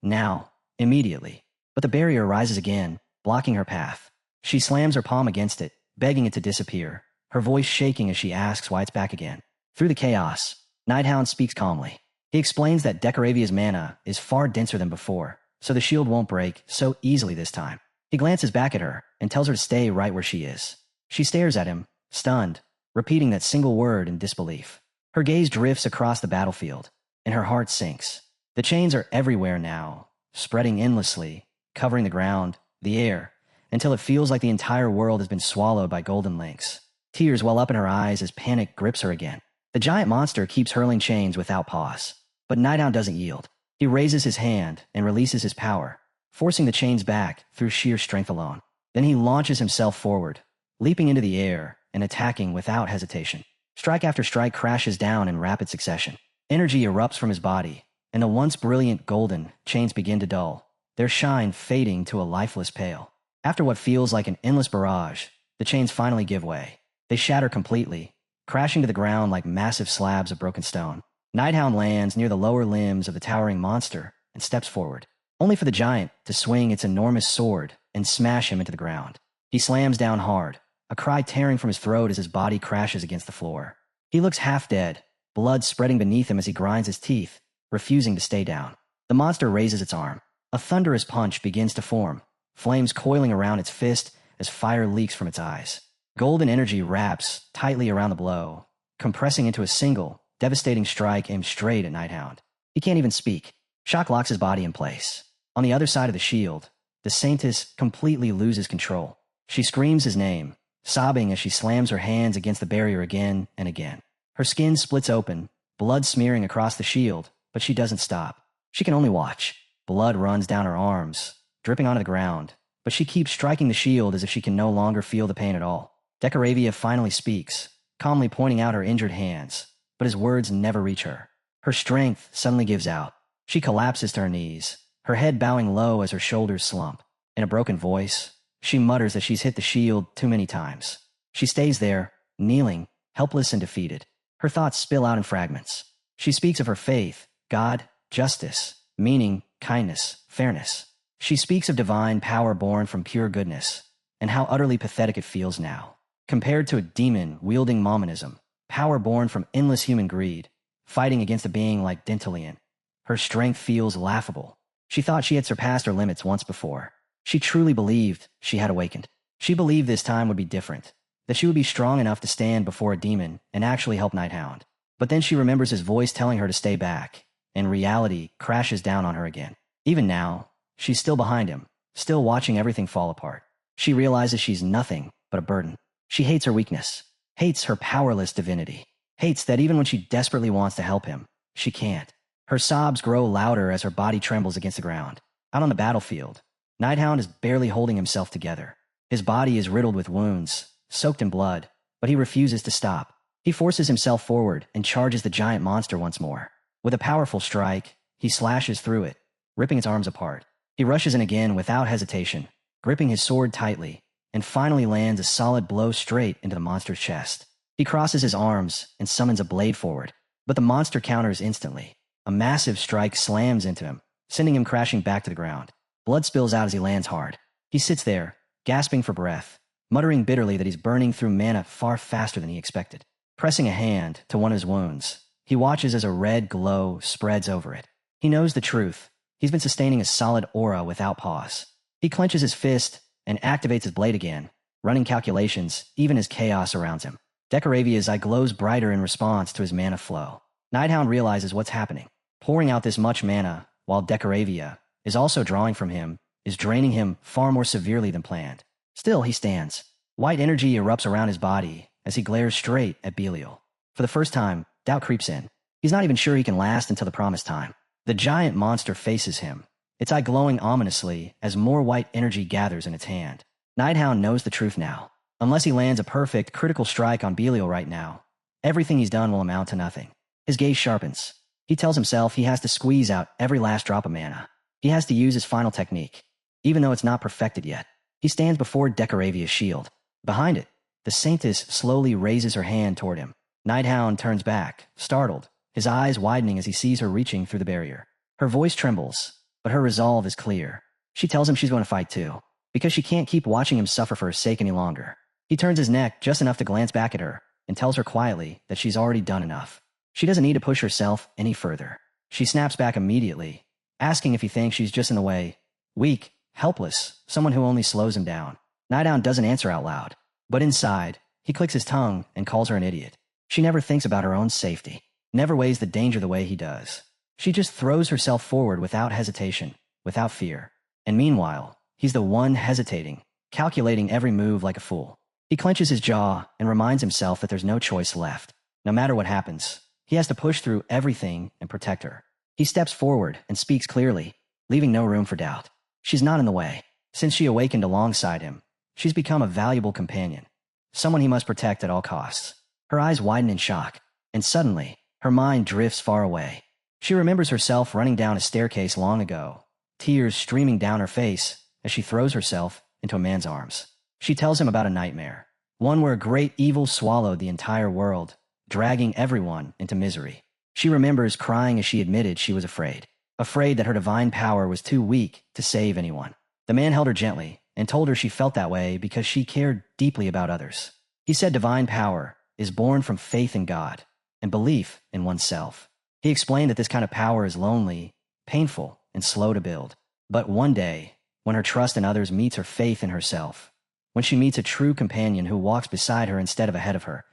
Now, immediately. But the barrier rises again, blocking her path. She slams her palm against it, begging it to disappear, her voice shaking as she asks why it's back again. Through the chaos, Nighthound speaks calmly. He explains that Decoravia's mana is far denser than before, so the shield won't break so easily this time. He glances back at her and tells her to stay right where she is. She stares at him, stunned, repeating that single word in disbelief. Her gaze drifts across the battlefield, and her heart sinks. The chains are everywhere now, spreading endlessly, covering the ground, the air, until it feels like the entire world has been swallowed by golden links. Tears well up in her eyes as panic grips her again. The giant monster keeps hurling chains without pause, but Nighthound doesn't yield. He raises his hand and releases his power, forcing the chains back through sheer strength alone. Then he launches himself forward, leaping into the air and attacking without hesitation. Strike after strike crashes down in rapid succession. Energy erupts from his body, and the once brilliant golden chains begin to dull, their shine fading to a lifeless pale. After what feels like an endless barrage, the chains finally give way. They shatter completely, crashing to the ground like massive slabs of broken stone. Nighthound lands near the lower limbs of the towering monster and steps forward, only for the giant to swing its enormous sword and smash him into the ground. He slams down hard, a cry tearing from his throat as his body crashes against the floor. He looks half dead, blood spreading beneath him as he grinds his teeth, refusing to stay down. The monster raises its arm. A thunderous punch begins to form, flames coiling around its fist as fire leaks from its eyes. Golden energy wraps tightly around the blow, compressing into a single, devastating strike aimed straight at Nighthound. He can't even speak. Shock locks his body in place. On the other side of the shield, the Saintess completely loses control. She screams his name, sobbing as she slams her hands against the barrier again and again. Her skin splits open, blood smearing across the shield, but she doesn't stop. She can only watch. Blood runs down her arms, dripping onto the ground, but she keeps striking the shield as if she can no longer feel the pain at all. Decoravia finally speaks, calmly pointing out her injured hands, but his words never reach her. Her strength suddenly gives out. She collapses to her knees, her head bowing low as her shoulders slump. In a broken voice, she mutters that she's hit the shield too many times. She stays there, kneeling, helpless and defeated. Her thoughts spill out in fragments. She speaks of her faith, God, justice, meaning, kindness, fairness. She speaks of divine power born from pure goodness, and how utterly pathetic it feels now. Compared to a demon wielding Momonism, power born from endless human greed, fighting against a being like Dentalian. Her strength feels laughable. She thought she had surpassed her limits once before. She truly believed she had awakened. She believed this time would be different, that she would be strong enough to stand before a demon and actually help Hound. But then she remembers his voice telling her to stay back, and reality crashes down on her again. Even now, she's still behind him, still watching everything fall apart. She realizes she's nothing but a burden. She hates her weakness, hates her powerless divinity, hates that even when she desperately wants to help him, she can't. Her sobs grow louder as her body trembles against the ground. Out on the battlefield, Hound is barely holding himself together. His body is riddled with wounds, soaked in blood, but he refuses to stop. He forces himself forward and charges the giant monster once more. With a powerful strike, he slashes through it, ripping its arms apart. He rushes in again without hesitation, gripping his sword tightly, and finally lands a solid blow straight into the monster's chest. He crosses his arms and summons a blade forward, but the monster counters instantly. A massive strike slams into him, sending him crashing back to the ground. Blood spills out as he lands hard. He sits there, gasping for breath, muttering bitterly that he's burning through mana far faster than he expected. Pressing a hand to one of his wounds, he watches as a red glow spreads over it. He knows the truth. He's been sustaining a solid aura without pause. He clenches his fist and activates his blade again, running calculations even as chaos surrounds him. Decoravia's eye glows brighter in response to his mana flow. Hound realizes what's happening. Pouring out this much mana, while Decoravia is also drawing from him, is draining him far more severely than planned. Still, he stands. White energy erupts around his body as he glares straight at Belial. For the first time, doubt creeps in. He's not even sure he can last until the promised time. The giant monster faces him, its eye glowing ominously as more white energy gathers in its hand. Hound knows the truth now. Unless he lands a perfect, critical strike on Belial right now, everything he's done will amount to nothing. His gaze sharpens. He tells himself he has to squeeze out every last drop of mana. He has to use his final technique, even though it's not perfected yet. He stands before Decoravia's shield. Behind it, the Saintess slowly raises her hand toward him. Hound turns back, startled, his eyes widening as he sees her reaching through the barrier. Her voice trembles, but her resolve is clear. She tells him she's going to fight too, because she can't keep watching him suffer for her sake any longer. He turns his neck just enough to glance back at her and tells her quietly that she's already done enough. She doesn't need to push herself any further. She snaps back immediately, asking if he thinks she's just in the way. Weak, helpless, someone who only slows him down. Hound doesn't answer out loud, but inside, he clicks his tongue and calls her an idiot. She never thinks about her own safety, never weighs the danger the way he does. She just throws herself forward without hesitation, without fear. And meanwhile, he's the one hesitating, calculating every move like a fool. He clenches his jaw and reminds himself that there's no choice left. No matter what happens, he has to push through everything and protect her. He steps forward and speaks clearly, leaving no room for doubt. She's not in the way. Since she awakened alongside him, she's become a valuable companion, someone he must protect at all costs. Her eyes widen in shock, and suddenly, her mind drifts far away. She remembers herself running down a staircase long ago, tears streaming down her face as she throws herself into a man's arms. She tells him about a nightmare, one where a great evil swallowed the entire world, dragging everyone into misery. She remembers crying as she admitted she was afraid that her divine power was too weak to save anyone. The man held her gently and told her she felt that way because she cared deeply about others. He said divine power is born from faith in God and belief in oneself. He explained that this kind of power is lonely, painful, and slow to build. But one day, when her trust in others meets her faith in herself, when she meets a true companion who walks beside her instead of ahead of her,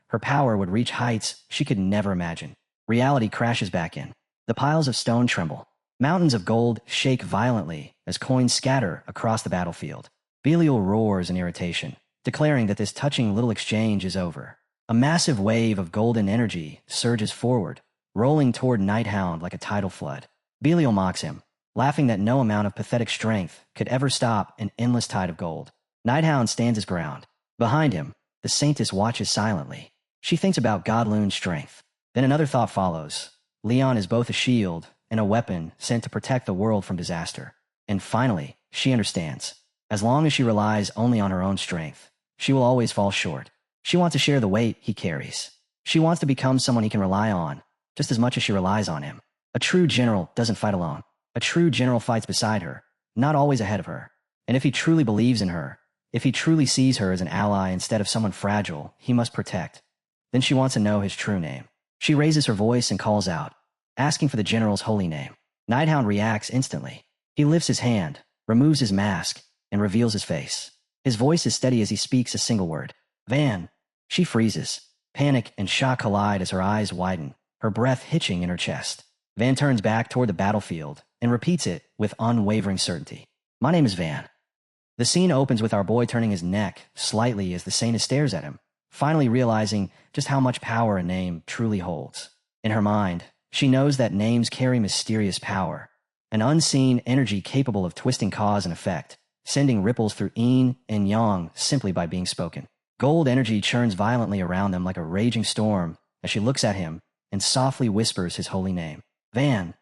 her power would reach heights she could never imagine. Reality crashes back in. The piles of stone tremble. Mountains of gold shake violently as coins scatter across the battlefield. Belial roars in irritation, declaring that this touching little exchange is over. A massive wave of golden energy surges forward, rolling toward Hound like a tidal flood. Belial mocks him, laughing that no amount of pathetic strength could ever stop an endless tide of gold. Hound stands his ground. Behind him, the Saintess watches silently. She thinks about Godloon's strength. Then another thought follows. Leon is both a shield and a weapon sent to protect the world from disaster. And finally, she understands. As long as she relies only on her own strength, she will always fall short. She wants to share the weight he carries. She wants to become someone he can rely on, just as much as she relies on him. A true general doesn't fight alone. A true general fights beside her, not always ahead of her. And if he truly believes in her, if he truly sees her as an ally instead of someone fragile he must protect, Then she wants to know his true name. She raises her voice and calls out, asking for the general's holy name. Nighthound reacts instantly. He lifts his hand, removes his mask, and reveals his face. His voice is steady as he speaks a single word. Van. She freezes. Panic and shock collide as her eyes widen, her breath hitching in her chest. Van turns back toward the battlefield and repeats it with unwavering certainty. My name is Van. The scene opens with our boy turning his neck slightly as the Saint stares at him, finally realizing just how much power a name truly holds. In her mind, she knows that names carry mysterious power, an unseen energy capable of twisting cause and effect, sending ripples through yin and yang simply by being spoken. Gold energy churns violently around them like a raging storm as she looks at him and softly whispers his holy name. Van.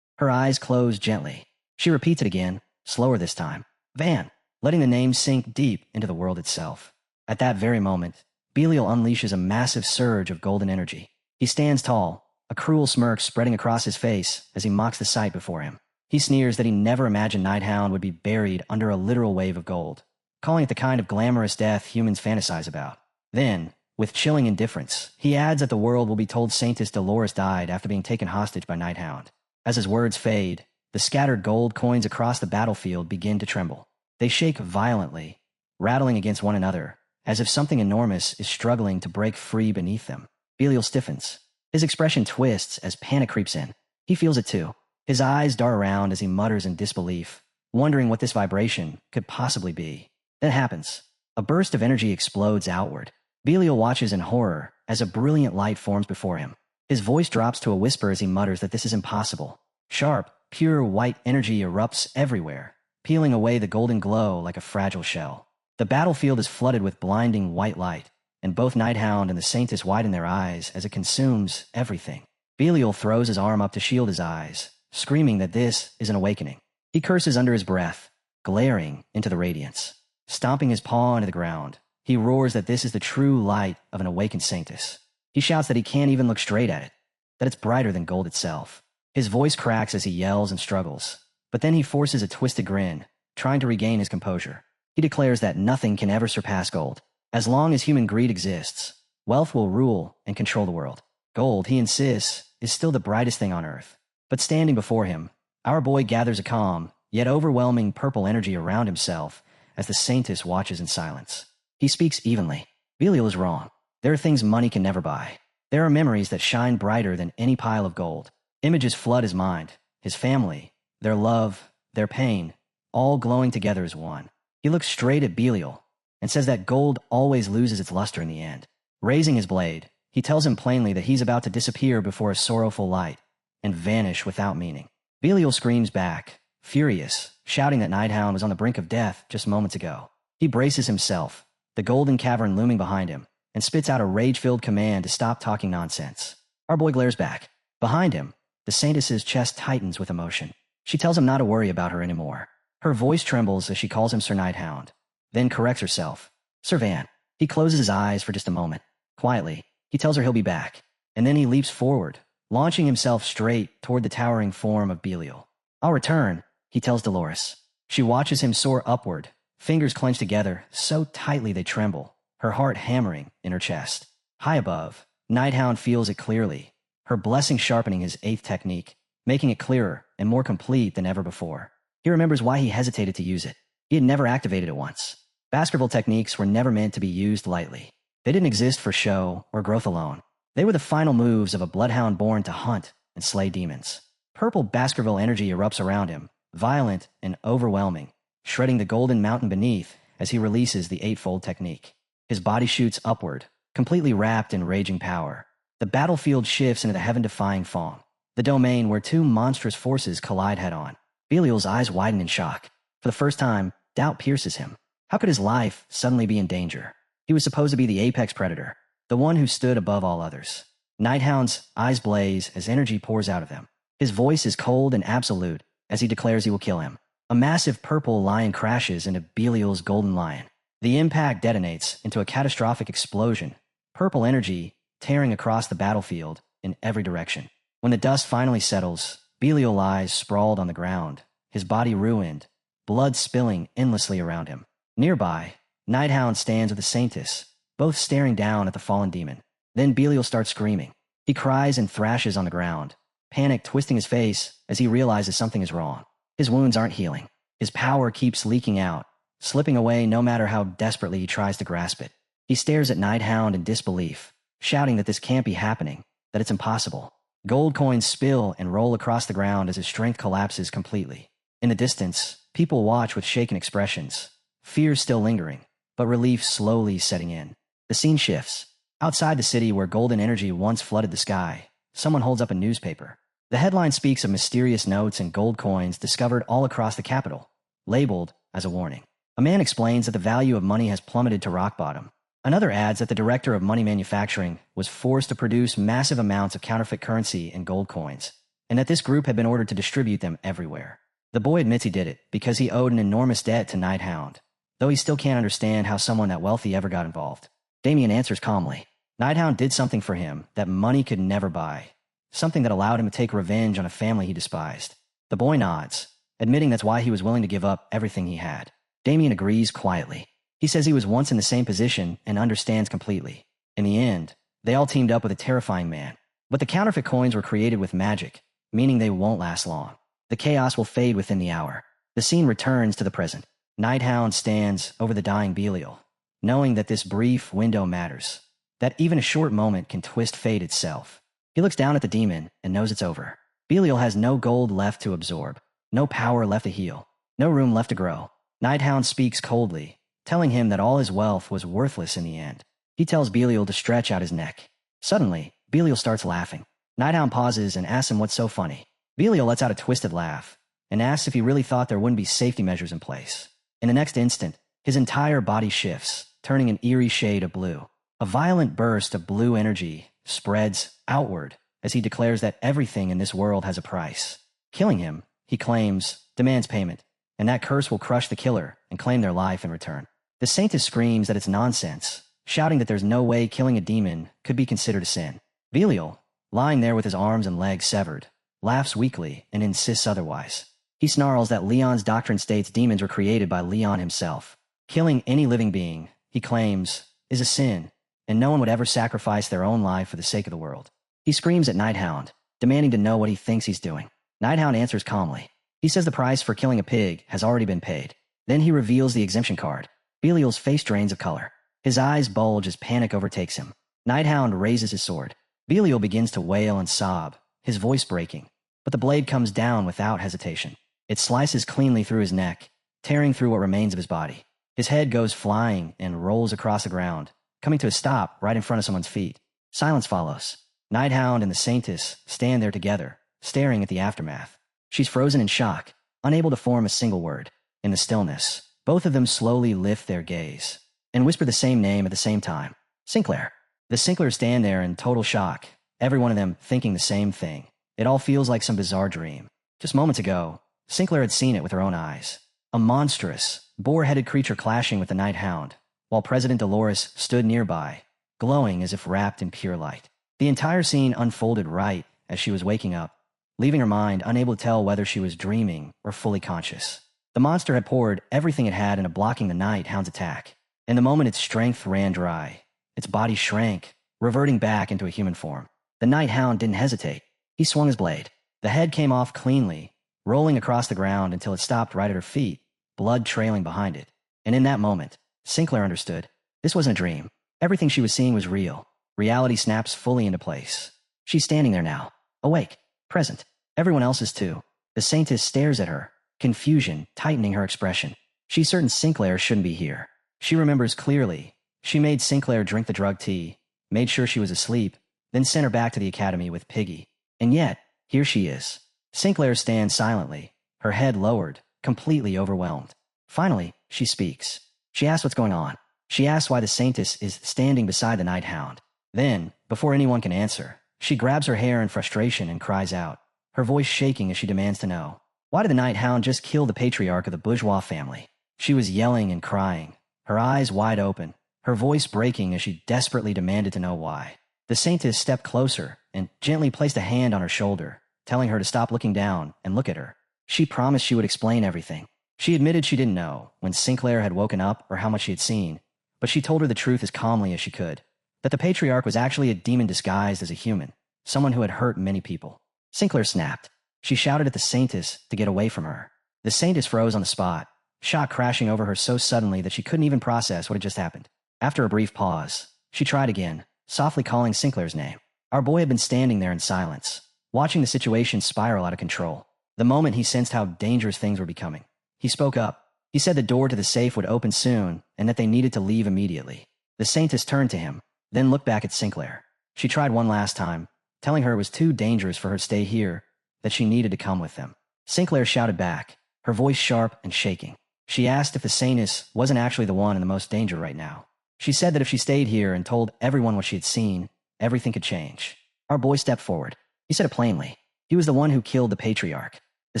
Her eyes close gently. She repeats it again, slower this time. Van, letting the name sink deep into the world itself. At that very moment, Belial unleashes a massive surge of golden energy. He stands tall, a cruel smirk spreading across his face as he mocks the sight before him. He sneers that he never imagined Nighthound would be buried under a literal wave of gold, calling it the kind of glamorous death humans fantasize about. Then, with chilling indifference, he adds that the world will be told Saintess Dolores died after being taken hostage by Nighthound. As his words fade, the scattered gold coins across the battlefield begin to tremble. They shake violently, rattling against one another, as if something enormous is struggling to break free beneath them. Belial stiffens. His expression twists as panic creeps in. He feels it too. His eyes dart around as he mutters in disbelief, wondering what this vibration could possibly be. Then it happens. A burst of energy explodes outward. Belial watches in horror as a brilliant light forms before him. His voice drops to a whisper as he mutters that this is impossible. Sharp, pure white energy erupts everywhere, peeling away the golden glow like a fragile shell. The battlefield is flooded with blinding white light, and both Nighthound and the Saintess widen their eyes as it consumes everything. Belial throws his arm up to shield his eyes, screaming that this is an awakening. He curses under his breath, glaring into the radiance. Stomping his paw into the ground, he roars that this is the true light of an awakened Saintess. He shouts that he can't even look straight at it, that it's brighter than gold itself. His voice cracks as he yells and struggles, but then he forces a twisted grin, trying to regain his composure. He declares that nothing can ever surpass gold. As long as human greed exists, wealth will rule and control the world. Gold, he insists, is still the brightest thing on earth. But standing before him, our boy gathers a calm, yet overwhelming purple energy around himself as the Saintess watches in silence. He speaks evenly. Belial is wrong. There are things money can never buy. There are memories that shine brighter than any pile of gold. Images flood his mind, his family, their love, their pain, all glowing together as one. He looks straight at Belial and says that gold always loses its luster in the end. Raising his blade, he tells him plainly that he's about to disappear before a sorrowful light and vanish without meaning. Belial screams back, furious, shouting that Nighthound was on the brink of death just moments ago. He braces himself, the golden cavern looming behind him, and spits out a rage-filled command to stop talking nonsense. Our boy glares back. Behind him, the Saintess's chest tightens with emotion. She tells him not to worry about her anymore. Her voice trembles as she calls him Sir Nighthound, then corrects herself. Sir Van. He closes his eyes for just a moment. Quietly, he tells her he'll be back, and then he leaps forward, launching himself straight toward the towering form of Belial. I'll return, he tells Dolores. She watches him soar upward, fingers clenched together so tightly they tremble, her heart hammering in her chest. High above, Nighthound feels it clearly, her blessing sharpening his eighth technique, making it clearer and more complete than ever before. He remembers why he hesitated to use it. He had never activated it once. Baskerville techniques were never meant to be used lightly. They didn't exist for show or growth alone. They were the final moves of a bloodhound born to hunt and slay demons. Purple Baskerville energy erupts around him, violent and overwhelming, shredding the golden mountain beneath as he releases the eightfold technique. His body shoots upward, completely wrapped in raging power. The battlefield shifts into the heaven-defying Fawn, the domain where two monstrous forces collide head-on. Belial's eyes widen in shock. For the first time, doubt pierces him. How could his life suddenly be in danger? He was supposed to be the apex predator, the one who stood above all others. Nighthound's eyes blaze as energy pours out of them. His voice is cold and absolute as he declares he will kill him. A massive purple lion crashes into Belial's golden lion. The impact detonates into a catastrophic explosion, purple energy tearing across the battlefield in every direction. When the dust finally settles, Belial lies sprawled on the ground, his body ruined, blood spilling endlessly around him. Nearby, Nighthound stands with the Saintess, both staring down at the fallen demon. Then Belial starts screaming. He cries and thrashes on the ground, panic twisting his face as he realizes something is wrong. His wounds aren't healing. His power keeps leaking out, slipping away no matter how desperately he tries to grasp it. He stares at Hound in disbelief, shouting that this can't be happening, that it's impossible. Gold coins spill and roll across the ground as his strength collapses completely. In the distance, people watch with shaken expressions, fear still lingering, but relief slowly setting in. The scene shifts. Outside the city where golden energy once flooded the sky, someone holds up a newspaper. The headline speaks of mysterious notes and gold coins discovered all across the capital, labeled as a warning. A man explains that the value of money has plummeted to rock bottom. Another adds that the director of money manufacturing was forced to produce massive amounts of counterfeit currency and gold coins, and that this group had been ordered to distribute them everywhere. The boy admits he did it because he owed an enormous debt to Hound, though he still can't understand how someone that wealthy ever got involved. Damien answers calmly. Hound did something for him that money could never buy, something that allowed him to take revenge on a family he despised. The boy nods, admitting that's why he was willing to give up everything he had. Damien agrees quietly. He says he was once in the same position and understands completely. In the end, they all teamed up with a terrifying man. But the counterfeit coins were created with magic, meaning they won't last long. The chaos will fade within the hour. The scene returns to the present. Hound stands over the dying Belial, knowing that this brief window matters, that even a short moment can twist fate itself. He looks down at the demon and knows it's over. Belial has no gold left to absorb, no power left to heal, no room left to grow. Hound speaks coldly, telling him that all his wealth was worthless in the end. He tells Belial to stretch out his neck. Suddenly, Belial starts laughing. Hound pauses and asks him what's so funny. Belial lets out a twisted laugh and asks if he really thought there wouldn't be safety measures in place. In the next instant, his entire body shifts, turning an eerie shade of blue. A violent burst of blue energy spreads outward as he declares that everything in this world has a price. Killing him, he claims, demands payment, and that curse will crush the killer and claim their life in return. The Saintess screams that it's nonsense, shouting that there's no way killing a demon could be considered a sin. Belial, lying there with his arms and legs severed, laughs weakly and insists otherwise. He snarls that Leon's doctrine states demons were created by Leon himself. Killing any living being, he claims, is a sin, and no one would ever sacrifice their own life for the sake of the world. He screams at Hound, demanding to know what he thinks he's doing. Hound answers calmly. He says the price for killing a pig has already been paid. Then he reveals the exemption card. Belial's face drains of color. His eyes bulge as panic overtakes him. Hound raises his sword. Belial begins to wail and sob, his voice breaking, but the blade comes down without hesitation. It slices cleanly through his neck, tearing through what remains of his body. His head goes flying and rolls across the ground, coming to a stop right in front of someone's feet. Silence follows. Hound and the Saintess stand there together, staring at the aftermath. She's frozen in shock, unable to form a single word. In the stillness, both of them slowly lift their gaze and whisper the same name at the same time. Sinclair. The Sinklers stand there in total shock, every one of them thinking the same thing. It all feels like some bizarre dream. Just moments ago, Sinclair had seen it with her own eyes. A monstrous, boar-headed creature clashing with the Hound, while President Dolores stood nearby, glowing as if wrapped in pure light. The entire scene unfolded right as she was waking up, leaving her mind unable to tell whether she was dreaming or fully conscious. The monster had poured everything it had into blocking the Hound's attack. In the moment its strength ran dry, its body shrank, reverting back into a human form. The Hound didn't hesitate. He swung his blade. The head came off cleanly, rolling across the ground until it stopped right at her feet, blood trailing behind it. And in that moment, Sinclair understood. This wasn't a dream. Everything she was seeing was real. Reality snaps fully into place. She's standing there now, awake, present. Everyone else is too. The Saintess stares at her, confusion tightening her expression. She's certain Sinclair shouldn't be here. She remembers clearly. She made Sinclair drink the drug tea, made sure she was asleep, then sent her back to the academy with Piggy. And yet, here she is. Sinclair stands silently, her head lowered, completely overwhelmed. Finally, she speaks. She asks what's going on. She asks why the Saintess is standing beside the Hound. Then, before anyone can answer, she grabs her hair in frustration and cries out, her voice shaking as she demands to know. Why did the Hound just kill the patriarch of the bourgeois family? She was yelling and crying, her eyes wide open, her voice breaking as she desperately demanded to know why. The Saintess stepped closer and gently placed a hand on her shoulder, telling her to stop looking down and look at her. She promised she would explain everything. She admitted she didn't know when Sinclair had woken up or how much she had seen, but she told her the truth as calmly as she could. that the Patriarch was actually a demon disguised as a human, someone who had hurt many people. Sinclair snapped. She shouted at the Saintess to get away from her. The Saintess froze on the spot, shock crashing over her so suddenly that she couldn't even process what had just happened. After a brief pause, she tried again, softly calling Sinclair's name. Our boy had been standing there in silence, watching the situation spiral out of control. The moment he sensed how dangerous things were becoming, he spoke up. He said the door to the safe would open soon and that they needed to leave immediately. The Saintess turned to him, then looked back at Sinclair. She tried one last time, telling her it was too dangerous for her to stay here, that she needed to come with them. Sinclair shouted back, her voice sharp and shaking. She asked if the Saintess wasn't actually the one in the most danger right now. She said that if she stayed here and told everyone what she had seen, everything could change. Our boy stepped forward. He said it plainly. He was the one who killed the Patriarch. The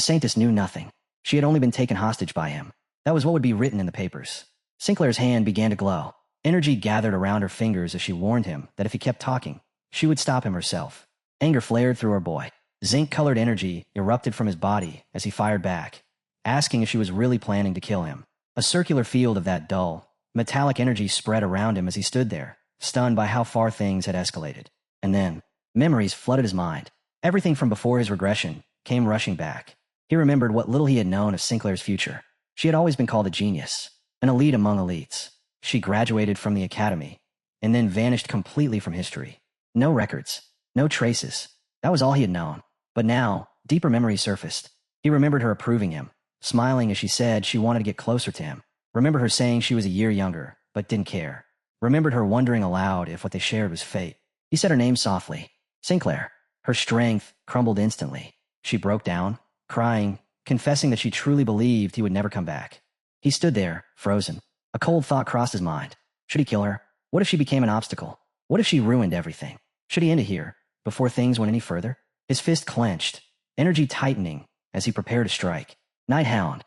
Saintess knew nothing. She had only been taken hostage by him. That was what would be written in the papers. Sinclair's hand began to glow. Energy gathered around her fingers as she warned him that if he kept talking, she would stop him herself. Anger flared through our boy. Zinc-colored energy erupted from his body as he fired back, asking if she was really planning to kill him. A circular field of that dull, metallic energy spread around him as he stood there, stunned by how far things had escalated. And then, memories flooded his mind. Everything from before his regression came rushing back. He remembered what little he had known of Sinclair's future. She had always been called a genius, an elite among elites. She graduated from the academy, and then vanished completely from history. No records, no traces. That was all he had known. But now, deeper memories surfaced. He remembered her approving him, smiling as she said she wanted to get closer to him. Remembered her saying she was a year younger, but didn't care. Remembered her wondering aloud if what they shared was fate. He said her name softly. Sinclair. Her strength crumbled instantly. She broke down, crying, confessing that she truly believed he would never come back. He stood there, frozen. A cold thought crossed his mind. Should he kill her? What if she became an obstacle? What if she ruined everything? Should he end it here, before things went any further? His fist clenched, energy tightening as he prepared to strike. Night Hound.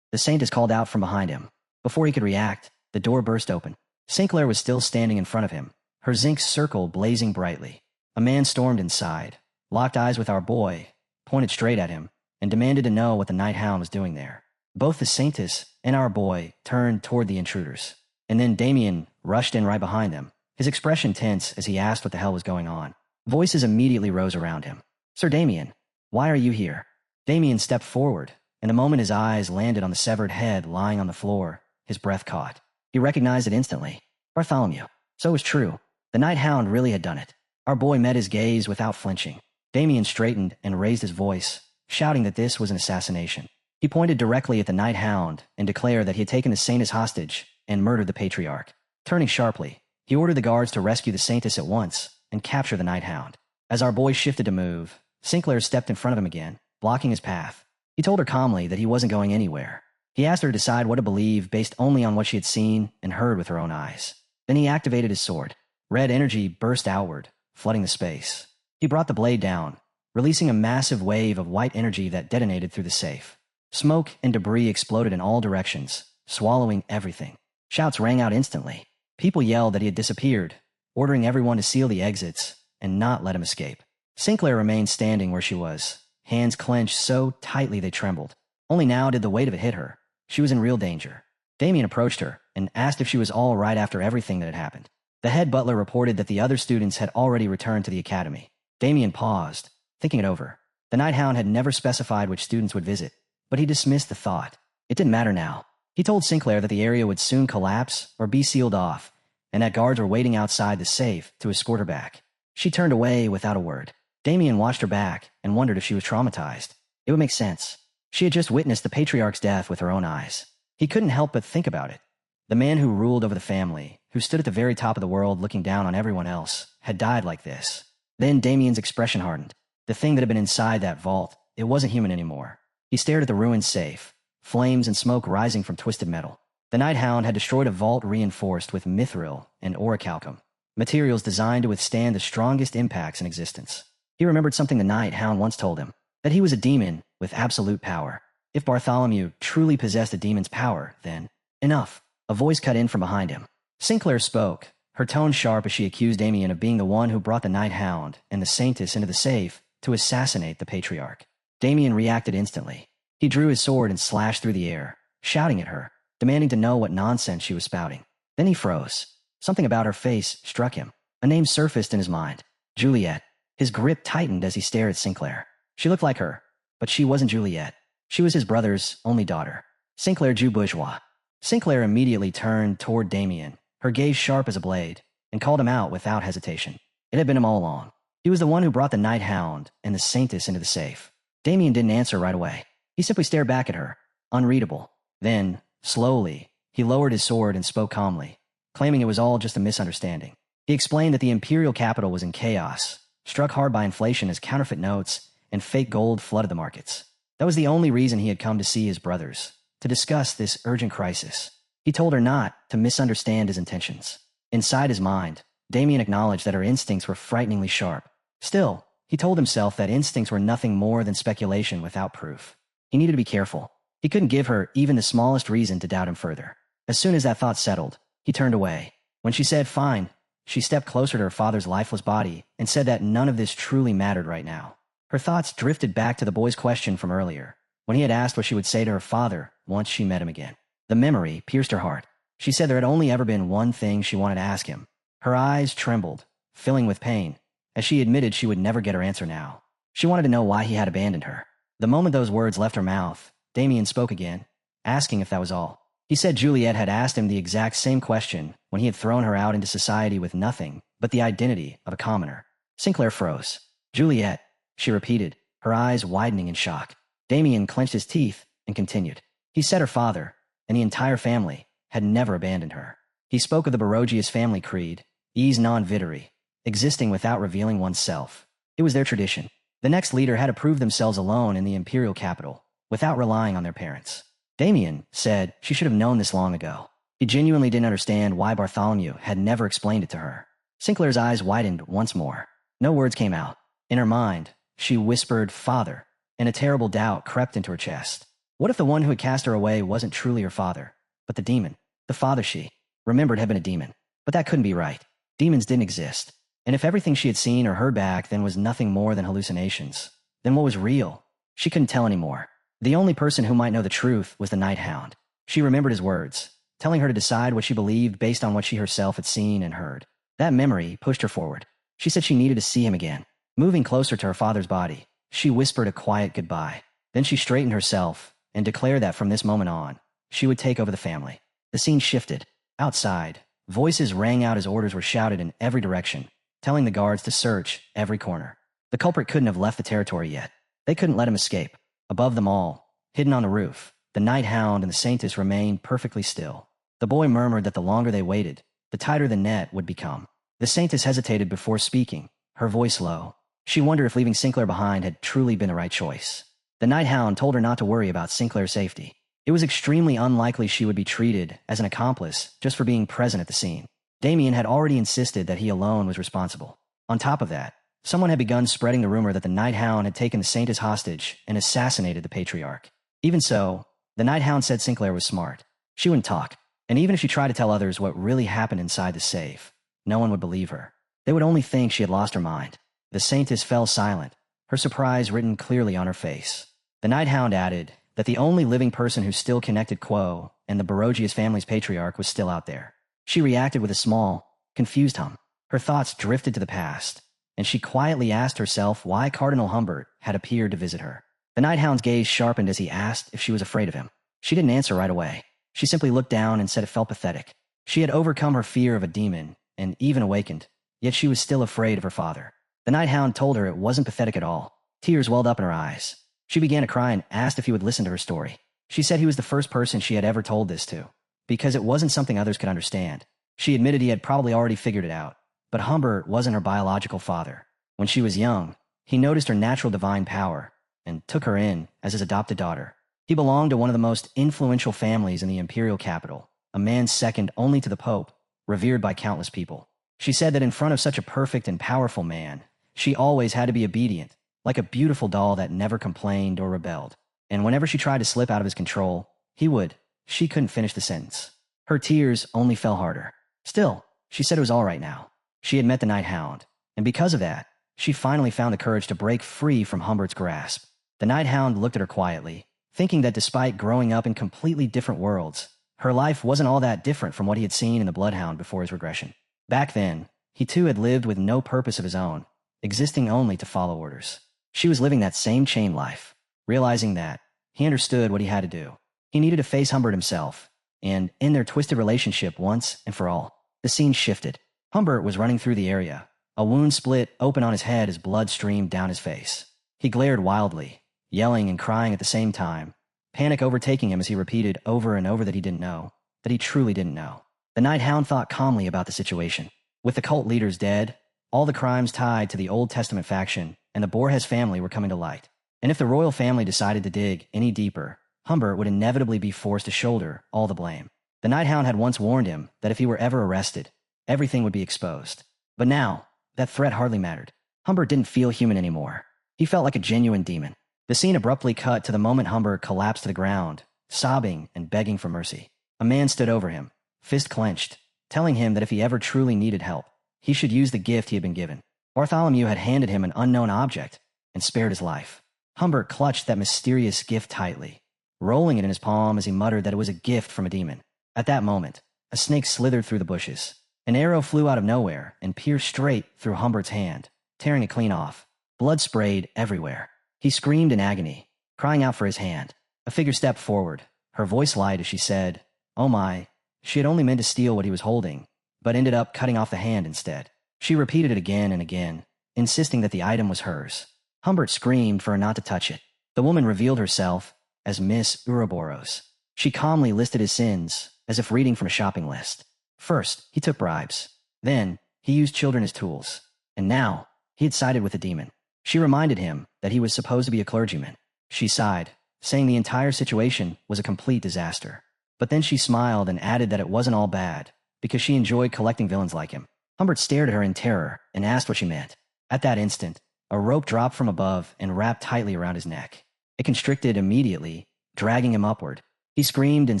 The Saintess called out from behind him. Before he could react, the door burst open. Sinclair was still standing in front of him, her zinc circle blazing brightly. A man stormed inside, locked eyes with our boy, pointed straight at him, and demanded to know what the Night Hound was doing there. Both the Saintess and our boy turned toward the intruders. And then Damien rushed in right behind them, his expression tense as he asked what the hell was going on. Voices immediately rose around him. Sir Damien, why are you here? Damien stepped forward, and the moment his eyes landed on the severed head lying on the floor, his breath caught. He recognized it instantly. Bartholomew. So it was true. The Night Hound really had done it. Our boy met his gaze without flinching. Damien straightened and raised his voice, shouting that this was an assassination. He pointed directly at the Night Hound and declared that he had taken the Saintess hostage and murdered the Patriarch. Turning sharply, he ordered the guards to rescue the Saintess at once and capture the Night Hound. As our boy shifted to move, Sinclair stepped in front of him again, blocking his path. He told her calmly that he wasn't going anywhere. He asked her to decide what to believe based only on what she had seen and heard with her own eyes. Then he activated his sword. Red energy burst outward, flooding the space. He brought the blade down, releasing a massive wave of white energy that detonated through the safe. Smoke and debris exploded in all directions, swallowing everything. Shouts rang out instantly. People yelled that he had disappeared, ordering everyone to seal the exits and not let him escape. Sinclair remained standing where she was, hands clenched so tightly they trembled. Only now did the weight of it hit her. She was in real danger. Damien approached her and asked if she was all right after everything that had happened. The head butler reported that the other students had already returned to the academy. Damien paused, thinking it over. The Night Hound had never specified which students would visit, but he dismissed the thought. It didn't matter now. He told Sinclair that the area would soon collapse or be sealed off, and that guards were waiting outside the safe to escort her back. She turned away without a word. Damien watched her back and wondered if she was traumatized. It would make sense. She had just witnessed the Patriarch's death with her own eyes. He couldn't help but think about it. The man who ruled over the family, who stood at the very top of the world looking down on everyone else, had died like this. Then Damien's expression hardened. The thing that had been inside that vault, it wasn't human anymore. He stared at the ruined safe, flames and smoke rising from twisted metal. The Night Hound had destroyed a vault reinforced with mithril and orichalcum, materials designed to withstand the strongest impacts in existence. He remembered something the Night Hound once told him, that he was a demon with absolute power. If Bartholomew truly possessed a demon's power, then enough. A voice cut in from behind him. Sinclair spoke, her tone sharp as she accused Damien of being the one who brought the Night Hound and the Saintess into the safe to assassinate the Patriarch. Damien reacted instantly. He drew his sword and slashed through the air, shouting at her, demanding to know what nonsense she was spouting. Then he froze. Something about her face struck him. A name surfaced in his mind. Juliet. His grip tightened as he stared at Sinclair. She looked like her, but she wasn't Juliet. She was his brother's only daughter, Sinclair Jew Bourgeois. Sinclair immediately turned toward Damien, her gaze sharp as a blade, and called him out without hesitation. It had been him all along. He was the one who brought the Night Hound and the Saintess into the safe. Damien didn't answer right away. He simply stared back at her, unreadable. Then, slowly, he lowered his sword and spoke calmly, claiming it was all just a misunderstanding. He explained that the imperial capital was in chaos, struck hard by inflation as counterfeit notes and fake gold flooded the markets. That was the only reason he had come to see his brothers, to discuss this urgent crisis. He told her not to misunderstand his intentions. Inside his mind, Damien acknowledged that her instincts were frighteningly sharp. Still, he told himself that instincts were nothing more than speculation without proof. He needed to be careful. He couldn't give her even the smallest reason to doubt him further. As soon as that thought settled, he turned away. When she said, "Fine," she stepped closer to her father's lifeless body and said that none of this truly mattered right now. Her thoughts drifted back to the boy's question from earlier, when he had asked what she would say to her father once she met him again. The memory pierced her heart. She said there had only ever been one thing she wanted to ask him. Her eyes trembled, filling with pain, as she admitted she would never get her answer now. She wanted to know why he had abandoned her. The moment those words left her mouth, Damien spoke again, asking if that was all. He said Juliet had asked him the exact same question when he had thrown her out into society with nothing but the identity of a commoner. Sinclair froze. "Juliet," she repeated, her eyes widening in shock. Damien clenched his teeth and continued. He said her father, and the entire family, had never abandoned her. He spoke of the Barogius family creed, ease non viteri, existing without revealing oneself. It was their tradition. The next leader had to prove themselves alone in the imperial capital, without relying on their parents. Damien said she should have known this long ago. He genuinely didn't understand why Bartholomew had never explained it to her. Sinclair's eyes widened once more. No words came out. In her mind, she whispered, "Father," and a terrible doubt crept into her chest. What if the one who had cast her away wasn't truly her father, but the demon? The father she remembered had been a demon. But that couldn't be right. Demons didn't exist. And if everything she had seen or heard back then was nothing more than hallucinations, then what was real? She couldn't tell anymore. The only person who might know the truth was the Night Hound. She remembered his words, telling her to decide what she believed based on what she herself had seen and heard. That memory pushed her forward. She said she needed to see him again. Moving closer to her father's body, she whispered a quiet goodbye. Then she straightened herself and declared that from this moment on, she would take over the family. The scene shifted. Outside, voices rang out as orders were shouted in every direction, telling the guards to search every corner. The culprit couldn't have left the territory yet. They couldn't let him escape. Above them all, hidden on the roof, the Night Hound and the Saintess remained perfectly still. The boy murmured that the longer they waited, the tighter the net would become. The Saintess hesitated before speaking, her voice low. She wondered if leaving Sinclair behind had truly been the right choice. The Night Hound told her not to worry about Sinclair's safety. It was extremely unlikely she would be treated as an accomplice just for being present at the scene. Damien had already insisted that he alone was responsible. On top of that, someone had begun spreading the rumor that the Night Hound had taken the Saintess hostage and assassinated the Patriarch. Even so, the Night Hound said Sinclair was smart. She wouldn't talk, and even if she tried to tell others what really happened inside the safe, no one would believe her. They would only think she had lost her mind. The Saintess fell silent, her surprise written clearly on her face. The Night Hound added that the only living person who still connected Quo and the Barogius family's patriarch was still out there. She reacted with a small, confused hum. Her thoughts drifted to the past, and she quietly asked herself why Cardinal Humbert had appeared to visit her. The Night Hound's gaze sharpened as he asked if she was afraid of him. She didn't answer right away. She simply looked down and said it felt pathetic. She had overcome her fear of a demon and even awakened, yet she was still afraid of her father. The Night Hound told her it wasn't pathetic at all. Tears welled up in her eyes. She began to cry and asked if he would listen to her story. She said he was the first person she had ever told this to, because it wasn't something others could understand. She admitted he had probably already figured it out, but Humbert wasn't her biological father. When she was young, he noticed her natural divine power and took her in as his adopted daughter. He belonged to one of the most influential families in the imperial capital, a man second only to the Pope, revered by countless people. She said that in front of such a perfect and powerful man, she always had to be obedient, like a beautiful doll that never complained or rebelled. And whenever she tried to slip out of his control, he would. She couldn't finish the sentence. Her tears only fell harder. Still, she said it was all right now. She had met the Night Hound, and because of that, she finally found the courage to break free from Humbert's grasp. The Night Hound looked at her quietly, thinking that despite growing up in completely different worlds, her life wasn't all that different from what he had seen in the Bloodhound before his regression. Back then, He too had lived with no purpose of his own, existing only to follow orders. She was living that same chain life, realizing that he understood what he had to do. He needed to face Humbert himself, and end their twisted relationship once and for all. The scene shifted. Humbert was running through the area. A wound split open on his head as blood streamed down his face. He glared wildly, yelling and crying at the same time, panic overtaking him as he repeated over and over that he didn't know, that he truly didn't know. The Night Hound thought calmly about the situation. With the cult leaders dead, all the crimes tied to the Old Testament faction and the Borges family were coming to light. And if the royal family decided to dig any deeper, Humbert would inevitably be forced to shoulder all the blame. The Night Hound had once warned him that if he were ever arrested, everything would be exposed. But now, that threat hardly mattered. Humbert didn't feel human anymore. He felt like a genuine demon. The scene abruptly cut to the moment Humbert collapsed to the ground, sobbing and begging for mercy. A man stood over him, fist clenched, telling him that if he ever truly needed help, he should use the gift he had been given. Bartholomew had handed him an unknown object and spared his life. Humbert clutched that mysterious gift tightly, rolling it in his palm as he muttered that it was a gift from a demon. At that moment, a snake slithered through the bushes. An arrow flew out of nowhere and pierced straight through Humbert's hand, tearing it clean off. Blood sprayed everywhere. He screamed in agony, crying out for his hand. A figure stepped forward, her voice light as she said, "Oh my." She had only meant to steal what he was holding, but ended up cutting off the hand instead. She repeated it again and again, insisting that the item was hers. Humbert screamed for her not to touch it. The woman revealed herself as Miss Ouroboros. She calmly listed his sins, as if reading from a shopping list. First, he took bribes. Then, he used children as tools. And now, he had sided with the demon. She reminded him that he was supposed to be a clergyman. She sighed, saying the entire situation was a complete disaster. But then she smiled and added that it wasn't all bad, because she enjoyed collecting villains like him. Humbert stared at her in terror and asked what she meant. At that instant, a rope dropped from above and wrapped tightly around his neck. It constricted immediately, dragging him upward. He screamed and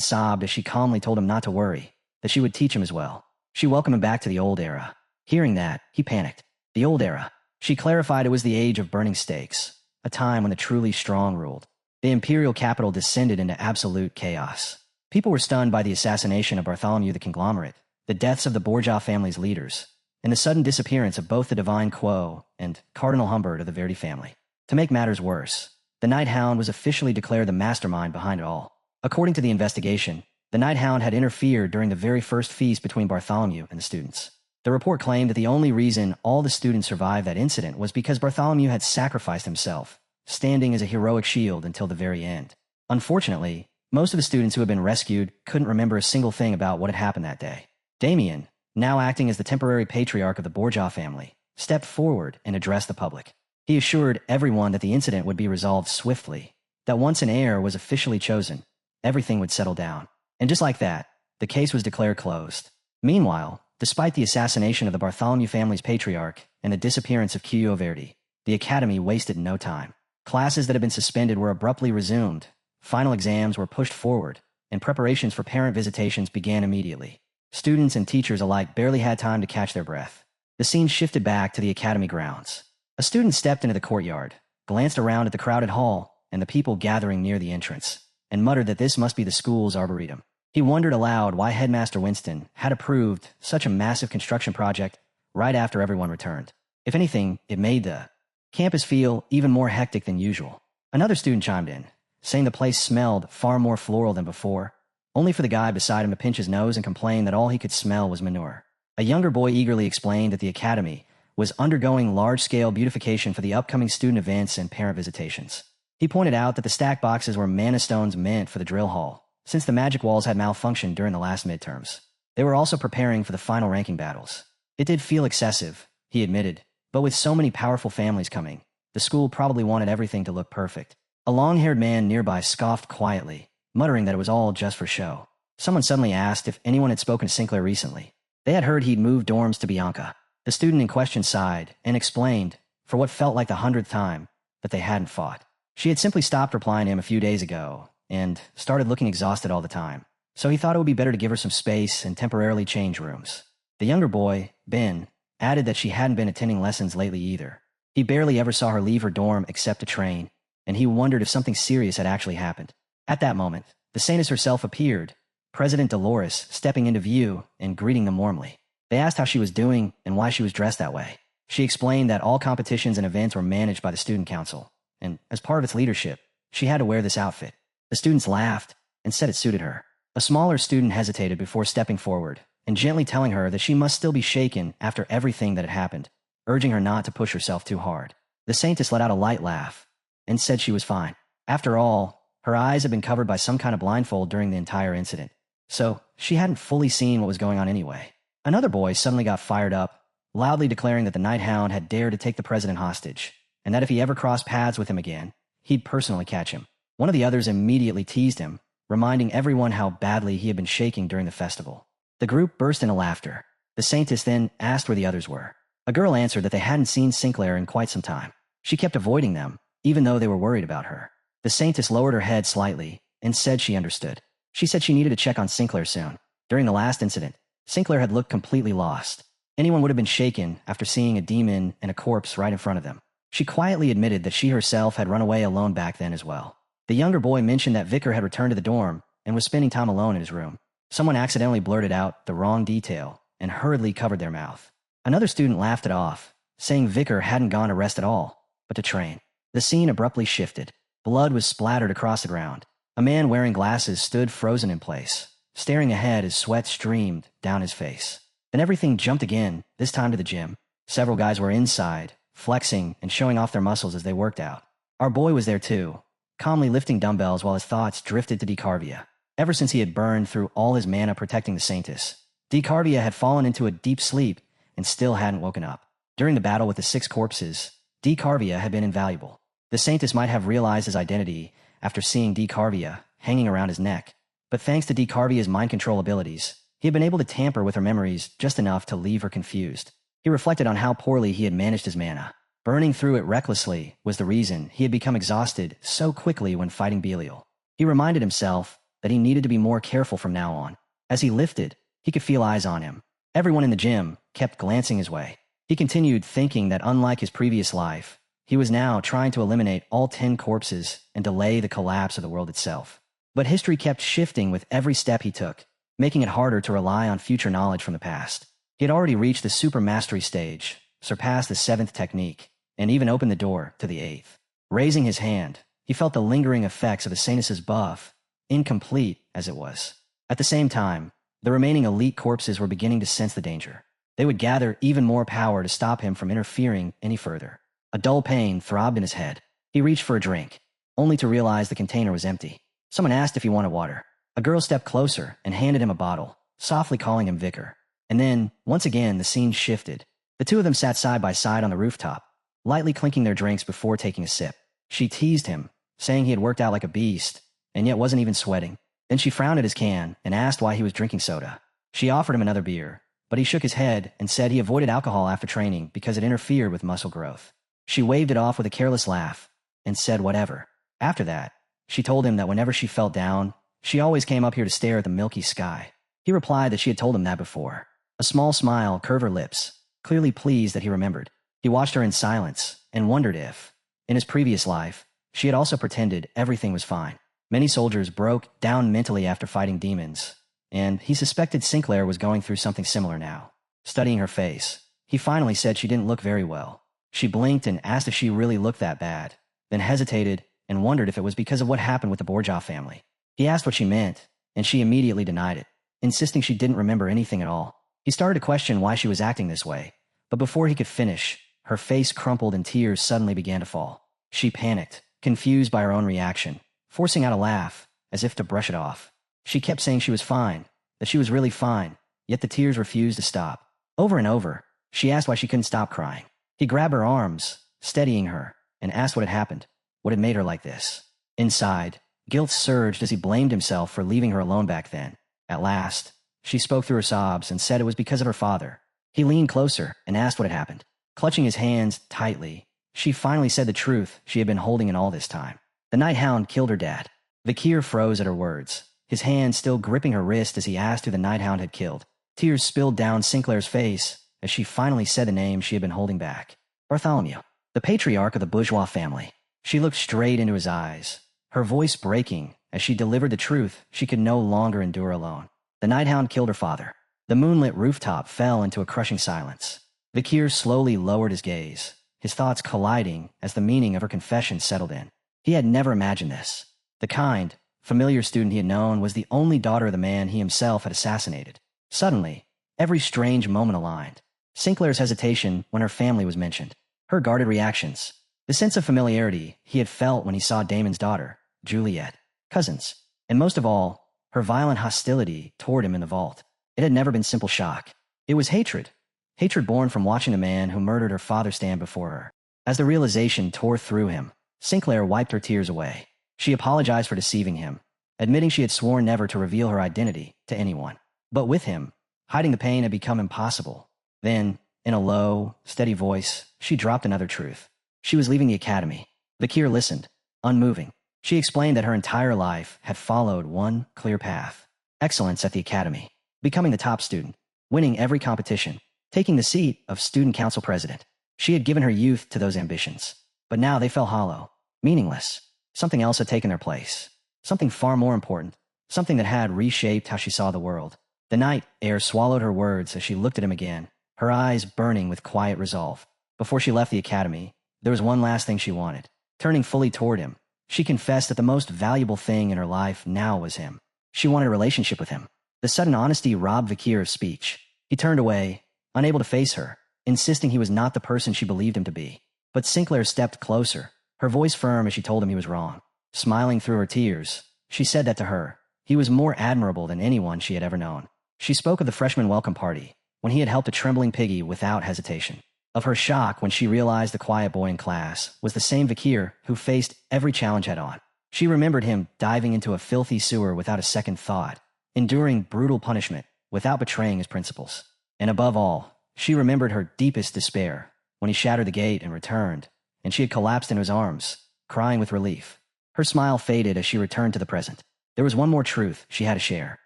sobbed as she calmly told him not to worry, that she would teach him as well. She welcomed him back to the old era. Hearing that, he panicked. The old era. She clarified it was the age of burning stakes, a time when the truly strong ruled. The imperial capital descended into absolute chaos. People were stunned by the assassination of Bartholomew the Conglomerate, the deaths of the Borgia family's leaders, and the sudden disappearance of both the Divine Quo and Cardinal Humbert of the Verdi family. To make matters worse, the Night Hound was officially declared the mastermind behind it all. According to the investigation, the Night Hound had interfered during the very first feast between Bartholomew and the students. The report claimed that the only reason all the students survived that incident was because Bartholomew had sacrificed himself, standing as a heroic shield until the very end. Unfortunately, most of the students who had been rescued couldn't remember a single thing about what had happened that day. Damien, now acting as the temporary patriarch of the Borgia family, stepped forward and addressed the public. He assured everyone that the incident would be resolved swiftly, that once an heir was officially chosen, everything would settle down. And just like that, the case was declared closed. Meanwhile, despite the assassination of the Bartholomew family's patriarch and the disappearance of Chio Verdi, the Academy wasted no time. Classes that had been suspended were abruptly resumed, final exams were pushed forward, and preparations for parent visitations began immediately. Students and teachers alike barely had time to catch their breath. The scene shifted back to the Academy grounds. A student stepped into the courtyard, glanced around at the crowded hall and the people gathering near the entrance, and muttered that this must be the school's arboretum. He wondered aloud why Headmaster Winston had approved such a massive construction project right after everyone returned. If anything, it made the campus feel even more hectic than usual. Another student chimed in, saying the place smelled far more floral than before, only for the guy beside him to pinch his nose and complain that all he could smell was manure. A younger boy eagerly explained that the Academy was undergoing large-scale beautification for the upcoming student events and parent visitations. He pointed out that the stack boxes were mana stones meant for the drill hall, since the magic walls had malfunctioned during the last midterms. They were also preparing for the final ranking battles. It did feel excessive, he admitted, but with so many powerful families coming, the school probably wanted everything to look perfect. A long-haired man nearby scoffed quietly, muttering that it was all just for show. Someone suddenly asked if anyone had spoken to Sinclair recently. They had heard he'd moved dorms to Bianca. The student in question sighed and explained, for what felt like the 100th time, that they hadn't fought. She had simply stopped replying to him a few days ago and started looking exhausted all the time, so he thought it would be better to give her some space and temporarily change rooms. The younger boy, Ben, added that she hadn't been attending lessons lately either. He barely ever saw her leave her dorm except to train, and he wondered if something serious had actually happened. At that moment, the Saintess herself appeared, President Dolores stepping into view and greeting them warmly. They asked how she was doing and why she was dressed that way. She explained that all competitions and events were managed by the student council, and as part of its leadership, she had to wear this outfit. The students laughed and said it suited her. A smaller student hesitated before stepping forward and gently telling her that she must still be shaken after everything that had happened, urging her not to push herself too hard. The saintess let out a light laugh and said she was fine. After all, her eyes had been covered by some kind of blindfold during the entire incident, so she hadn't fully seen what was going on anyway. Another boy suddenly got fired up, loudly declaring that the Night Hound had dared to take the president hostage, and that if he ever crossed paths with him again, he'd personally catch him. One of the others immediately teased him, reminding everyone how badly he had been shaking during the festival. The group burst into laughter. The saintess then asked where the others were. A girl answered that they hadn't seen Sinclair in quite some time. She kept avoiding them, even though they were worried about her. The saintess lowered her head slightly and said she understood. She said she needed to check on Sinclair soon. During the last incident, Sinclair had looked completely lost. Anyone would have been shaken after seeing a demon and a corpse right in front of them. She quietly admitted that she herself had run away alone back then as well. The younger boy mentioned that Vakir had returned to the dorm and was spending time alone in his room. Someone accidentally blurted out the wrong detail and hurriedly covered their mouth. Another student laughed it off, saying Vakir hadn't gone to rest at all, but to train. The scene abruptly shifted. Blood was splattered across the ground. A man wearing glasses stood frozen in place, staring ahead as sweat streamed down his face. Then everything jumped again, this time to the gym. Several guys were inside, flexing and showing off their muscles as they worked out. Our boy was there too, calmly lifting dumbbells while his thoughts drifted to Decarvia. Ever since he had burned through all his mana protecting the saintess, Decarvia had fallen into a deep sleep and still hadn't woken up. During the battle with the 6 corpses, Decarvia had been invaluable. The saintess might have realized his identity after seeing Decarvia hanging around his neck, but thanks to Decarvia's mind control abilities, he had been able to tamper with her memories just enough to leave her confused. He reflected on how poorly he had managed his mana. Burning through it recklessly was the reason he had become exhausted so quickly when fighting Belial. He reminded himself that he needed to be more careful from now on. As he lifted, he could feel eyes on him. Everyone in the gym kept glancing his way. He continued thinking that unlike his previous life, he was now trying to eliminate all 10 corpses and delay the collapse of the world itself. But history kept shifting with every step he took, making it harder to rely on future knowledge from the past. He had already reached the super mastery stage, surpassed the 7th technique, and even opened the door to the 8th. Raising his hand, he felt the lingering effects of the saintess's buff, incomplete as it was. At the same time, the remaining elite corpses were beginning to sense the danger. They would gather even more power to stop him from interfering any further. A dull pain throbbed in his head. He reached for a drink, only to realize the container was empty. Someone asked if he wanted water. A girl stepped closer and handed him a bottle, softly calling him Vakir. And then, once again, the scene shifted. The two of them sat side by side on the rooftop, lightly clinking their drinks before taking a sip. She teased him, saying he had worked out like a beast, and yet wasn't even sweating. Then she frowned at his can and asked why he was drinking soda. She offered him another beer, but he shook his head and said he avoided alcohol after training because it interfered with muscle growth. She waved it off with a careless laugh and said whatever. After that, she told him that whenever she felt down, she always came up here to stare at the milky sky. He replied that she had told him that before. A small smile curved her lips, clearly pleased that he remembered. He watched her in silence and wondered if, in his previous life, she had also pretended everything was fine. Many soldiers broke down mentally after fighting demons, and he suspected Sinclair was going through something similar now. Studying her face, he finally said she didn't look very well. She blinked and asked if she really looked that bad, then hesitated and wondered if it was because of what happened with the Borja family. He asked what she meant, and she immediately denied it, insisting she didn't remember anything at all. He started to question why she was acting this way, but before he could finish, her face crumpled and tears suddenly began to fall. She panicked, confused by her own reaction, forcing out a laugh, as if to brush it off. She kept saying she was fine, that she was really fine, yet the tears refused to stop. Over and over, she asked why she couldn't stop crying. He grabbed her arms, steadying her, and asked what had happened, what had made her like this. Inside, guilt surged as he blamed himself for leaving her alone back then. At last, she spoke through her sobs and said it was because of her father. He leaned closer and asked what had happened. Clutching his hands tightly, she finally said the truth she had been holding in all this time. The Night Hound killed her dad. Vakir froze at her words, his hand still gripping her wrist as he asked who the Night Hound had killed. Tears spilled down Sinclair's face as she finally said the name she had been holding back. Bartholomew, the patriarch of the bourgeois family. She looked straight into his eyes, her voice breaking as she delivered the truth she could no longer endure alone. The Night Hound killed her father. The moonlit rooftop fell into a crushing silence. Vakir slowly lowered his gaze, his thoughts colliding as the meaning of her confession settled in. He had never imagined this. The kind, familiar student he had known was the only daughter of the man he himself had assassinated. Suddenly, every strange moment aligned. Sinclair's hesitation when her family was mentioned, her guarded reactions, the sense of familiarity he had felt when he saw Damon's daughter, Juliet, cousins, and most of all, her violent hostility toward him in the vault. It had never been simple shock. It was hatred. Hatred born from watching the man who murdered her father stand before her. As the realization tore through him, Sinclair wiped her tears away. She apologized for deceiving him, admitting she had sworn never to reveal her identity to anyone. But with him, hiding the pain had become impossible. Then, in a low, steady voice, she dropped another truth. She was leaving the academy. Vakir listened, unmoving. She explained that her entire life had followed one clear path: excellence at the academy, becoming the top student, winning every competition, taking the seat of student council president. She had given her youth to those ambitions, but now they fell hollow, meaningless. Something else had taken their place, something far more important, something that had reshaped how she saw the world. The night air swallowed her words as she looked at him again, her eyes burning with quiet resolve. Before she left the academy, there was one last thing she wanted. Turning fully toward him, she confessed that the most valuable thing in her life now was him. She wanted a relationship with him. The sudden honesty robbed Vakir of speech. He turned away, unable to face her, insisting he was not the person she believed him to be. But Sinclair stepped closer, her voice firm as she told him he was wrong. Smiling through her tears, she said that to her. He was more admirable than anyone she had ever known. She spoke of the freshman welcome party, when he had helped a trembling piggy without hesitation. Of her shock when she realized the quiet boy in class was the same Vakir who faced every challenge head-on. She remembered him diving into a filthy sewer without a second thought, enduring brutal punishment without betraying his principles. And above all, she remembered her deepest despair when he shattered the gate and returned, and she had collapsed in his arms, crying with relief. Her smile faded as she returned to the present. There was one more truth she had to share.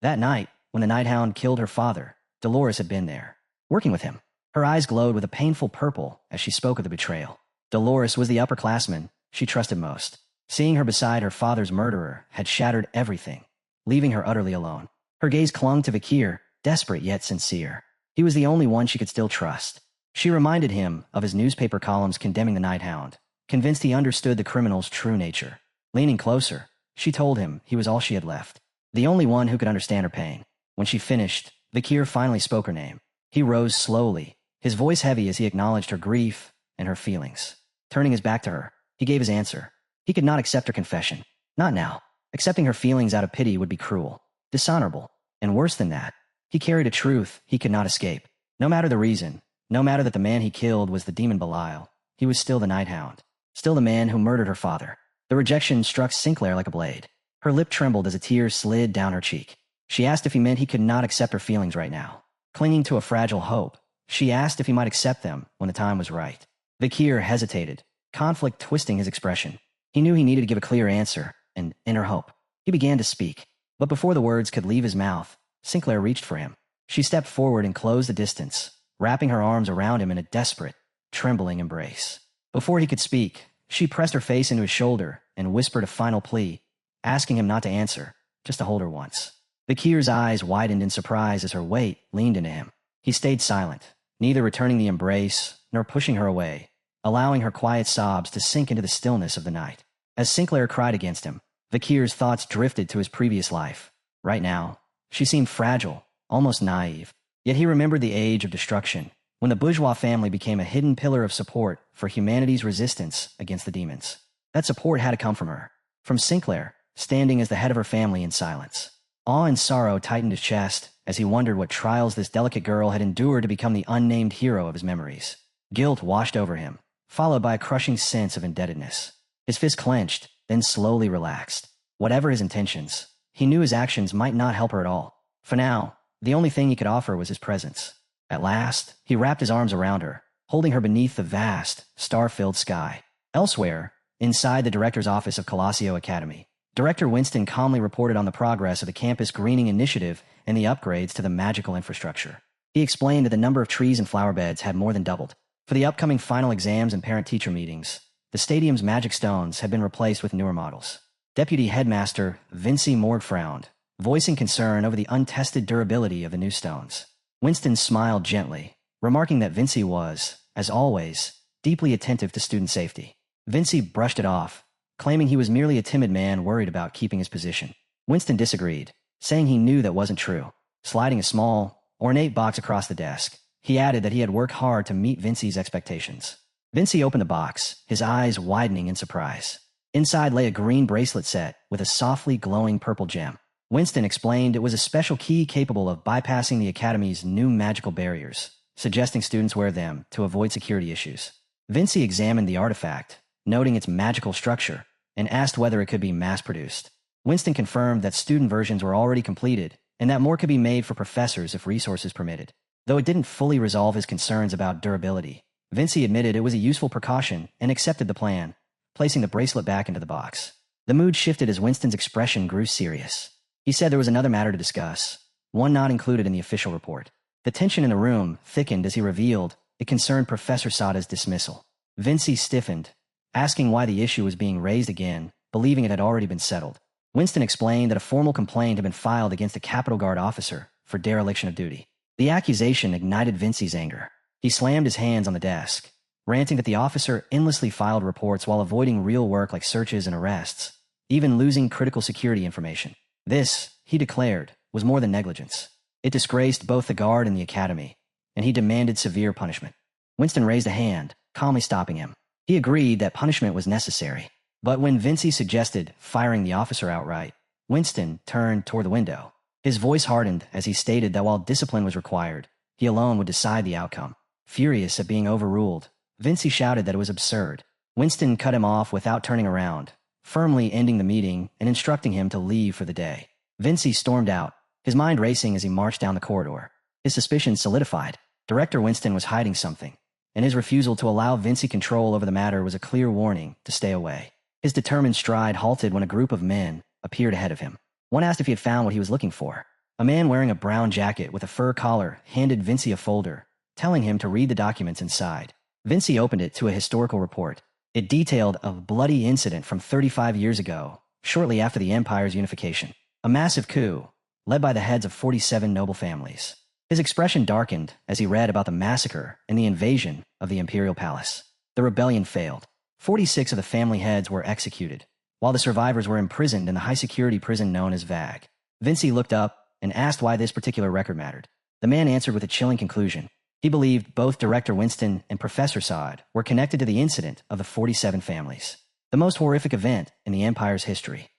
That night, when the Nighthound killed her father, Dolores had been there, working with him. Her eyes glowed with a painful purple as she spoke of the betrayal. Dolores was the upperclassman she trusted most. Seeing her beside her father's murderer had shattered everything, leaving her utterly alone. Her gaze clung to Vakir, desperate yet sincere. He was the only one she could still trust. She reminded him of his newspaper columns condemning the Nighthound, convinced he understood the criminal's true nature. Leaning closer, she told him he was all she had left, the only one who could understand her pain. When she finished, Vakir finally spoke her name. He rose slowly, his voice heavy as he acknowledged her grief and her feelings. Turning his back to her, he gave his answer. He could not accept her confession. Not now. Accepting her feelings out of pity would be cruel, dishonorable, and worse than that, he carried a truth he could not escape. No matter the reason, no matter that the man he killed was the demon Belial, he was still the Nighthound, still the man who murdered her father. The rejection struck Sinclair like a blade. Her lip trembled as a tear slid down her cheek. She asked if he meant he could not accept her feelings right now. Clinging to a fragile hope, she asked if he might accept them when the time was right. Vakir hesitated, conflict twisting his expression. He knew he needed to give a clear answer, and in her hope, he began to speak. But before the words could leave his mouth, Sinclair reached for him. She stepped forward and closed the distance, wrapping her arms around him in a desperate, trembling embrace. Before he could speak, she pressed her face into his shoulder and whispered a final plea, asking him not to answer, just to hold her once. Vakir's eyes widened in surprise as her weight leaned into him. He stayed silent, neither returning the embrace nor pushing her away, allowing her quiet sobs to sink into the stillness of the night. As Sinclair cried against him, Vakir's thoughts drifted to his previous life. Right now, she seemed fragile, almost naive. Yet he remembered the age of destruction, when the bourgeois family became a hidden pillar of support for humanity's resistance against the demons. That support had to come from her, from Sinclair, standing as the head of her family in silence. Awe and sorrow tightened his chest as he wondered what trials this delicate girl had endured to become the unnamed hero of his memories. Guilt washed over him, followed by a crushing sense of indebtedness. His fist clenched, then slowly relaxed. Whatever his intentions, he knew his actions might not help her at all. For now, the only thing he could offer was his presence. At last, he wrapped his arms around her, holding her beneath the vast, star-filled sky. Elsewhere, inside the director's office of Colossio Academy, Director Winston calmly reported on the progress of the campus greening initiative and the upgrades to the magical infrastructure. He explained that the number of trees and flower beds had more than doubled. For the upcoming final exams and parent-teacher meetings, the stadium's magic stones had been replaced with newer models. Deputy Headmaster Vinci Morg frowned, voicing concern over the untested durability of the new stones. Winston smiled gently, remarking that Vinci was, as always, deeply attentive to student safety. Vinci brushed it off, claiming he was merely a timid man worried about keeping his position. Winston disagreed, saying he knew that wasn't true. Sliding a small, ornate box across the desk, he added that he had worked hard to meet Vinci's expectations. Vinci opened the box, his eyes widening in surprise. Inside lay a green bracelet set with a softly glowing purple gem. Winston explained it was a special key capable of bypassing the Academy's new magical barriers, suggesting students wear them to avoid security issues. Vinci examined the artifact, noting its magical structure, and asked whether it could be mass-produced. Winston confirmed that student versions were already completed, and that more could be made for professors if resources permitted. Though it didn't fully resolve his concerns about durability, Vinci admitted it was a useful precaution and accepted the plan, placing the bracelet back into the box. The mood shifted as Winston's expression grew serious. He said there was another matter to discuss, one not included in the official report. The tension in the room thickened as he revealed it concerned Professor Sada's dismissal. Vinci stiffened, asking why the issue was being raised again, believing it had already been settled. Winston explained that a formal complaint had been filed against a Capitol Guard officer for dereliction of duty. The accusation ignited Vinci's anger. He slammed his hands on the desk, ranting that the officer endlessly filed reports while avoiding real work like searches and arrests, even losing critical security information. This, he declared, was more than negligence. It disgraced both the guard and the Academy, and he demanded severe punishment. Winston raised a hand, calmly stopping him. He agreed that punishment was necessary, but when Vinci suggested firing the officer outright, Winston turned toward the window. His voice hardened as he stated that while discipline was required, he alone would decide the outcome. Furious at being overruled, Vinci shouted that it was absurd. Winston cut him off without turning around, firmly ending the meeting and instructing him to leave for the day. Vinci stormed out, his mind racing as he marched down the corridor. His suspicions solidified. Director Winston was hiding something, and his refusal to allow Vinci control over the matter was a clear warning to stay away. His determined stride halted when a group of men appeared ahead of him. One asked if he had found what he was looking for. A man wearing a brown jacket with a fur collar handed Vinci a folder, telling him to read the documents inside. Vinci opened it to a historical report. It detailed a bloody incident from 35 years ago, shortly after the Empire's unification. A massive coup, led by the heads of 47 noble families. His expression darkened as he read about the massacre and the invasion of the Imperial Palace. The rebellion failed. 46 of the family heads were executed, while the survivors were imprisoned in the high-security prison known as VAG. Vinci looked up and asked why this particular record mattered. The man answered with a chilling conclusion. He believed both Director Winston and Professor Sod were connected to the incident of the 47 families, the most horrific event in the Empire's history.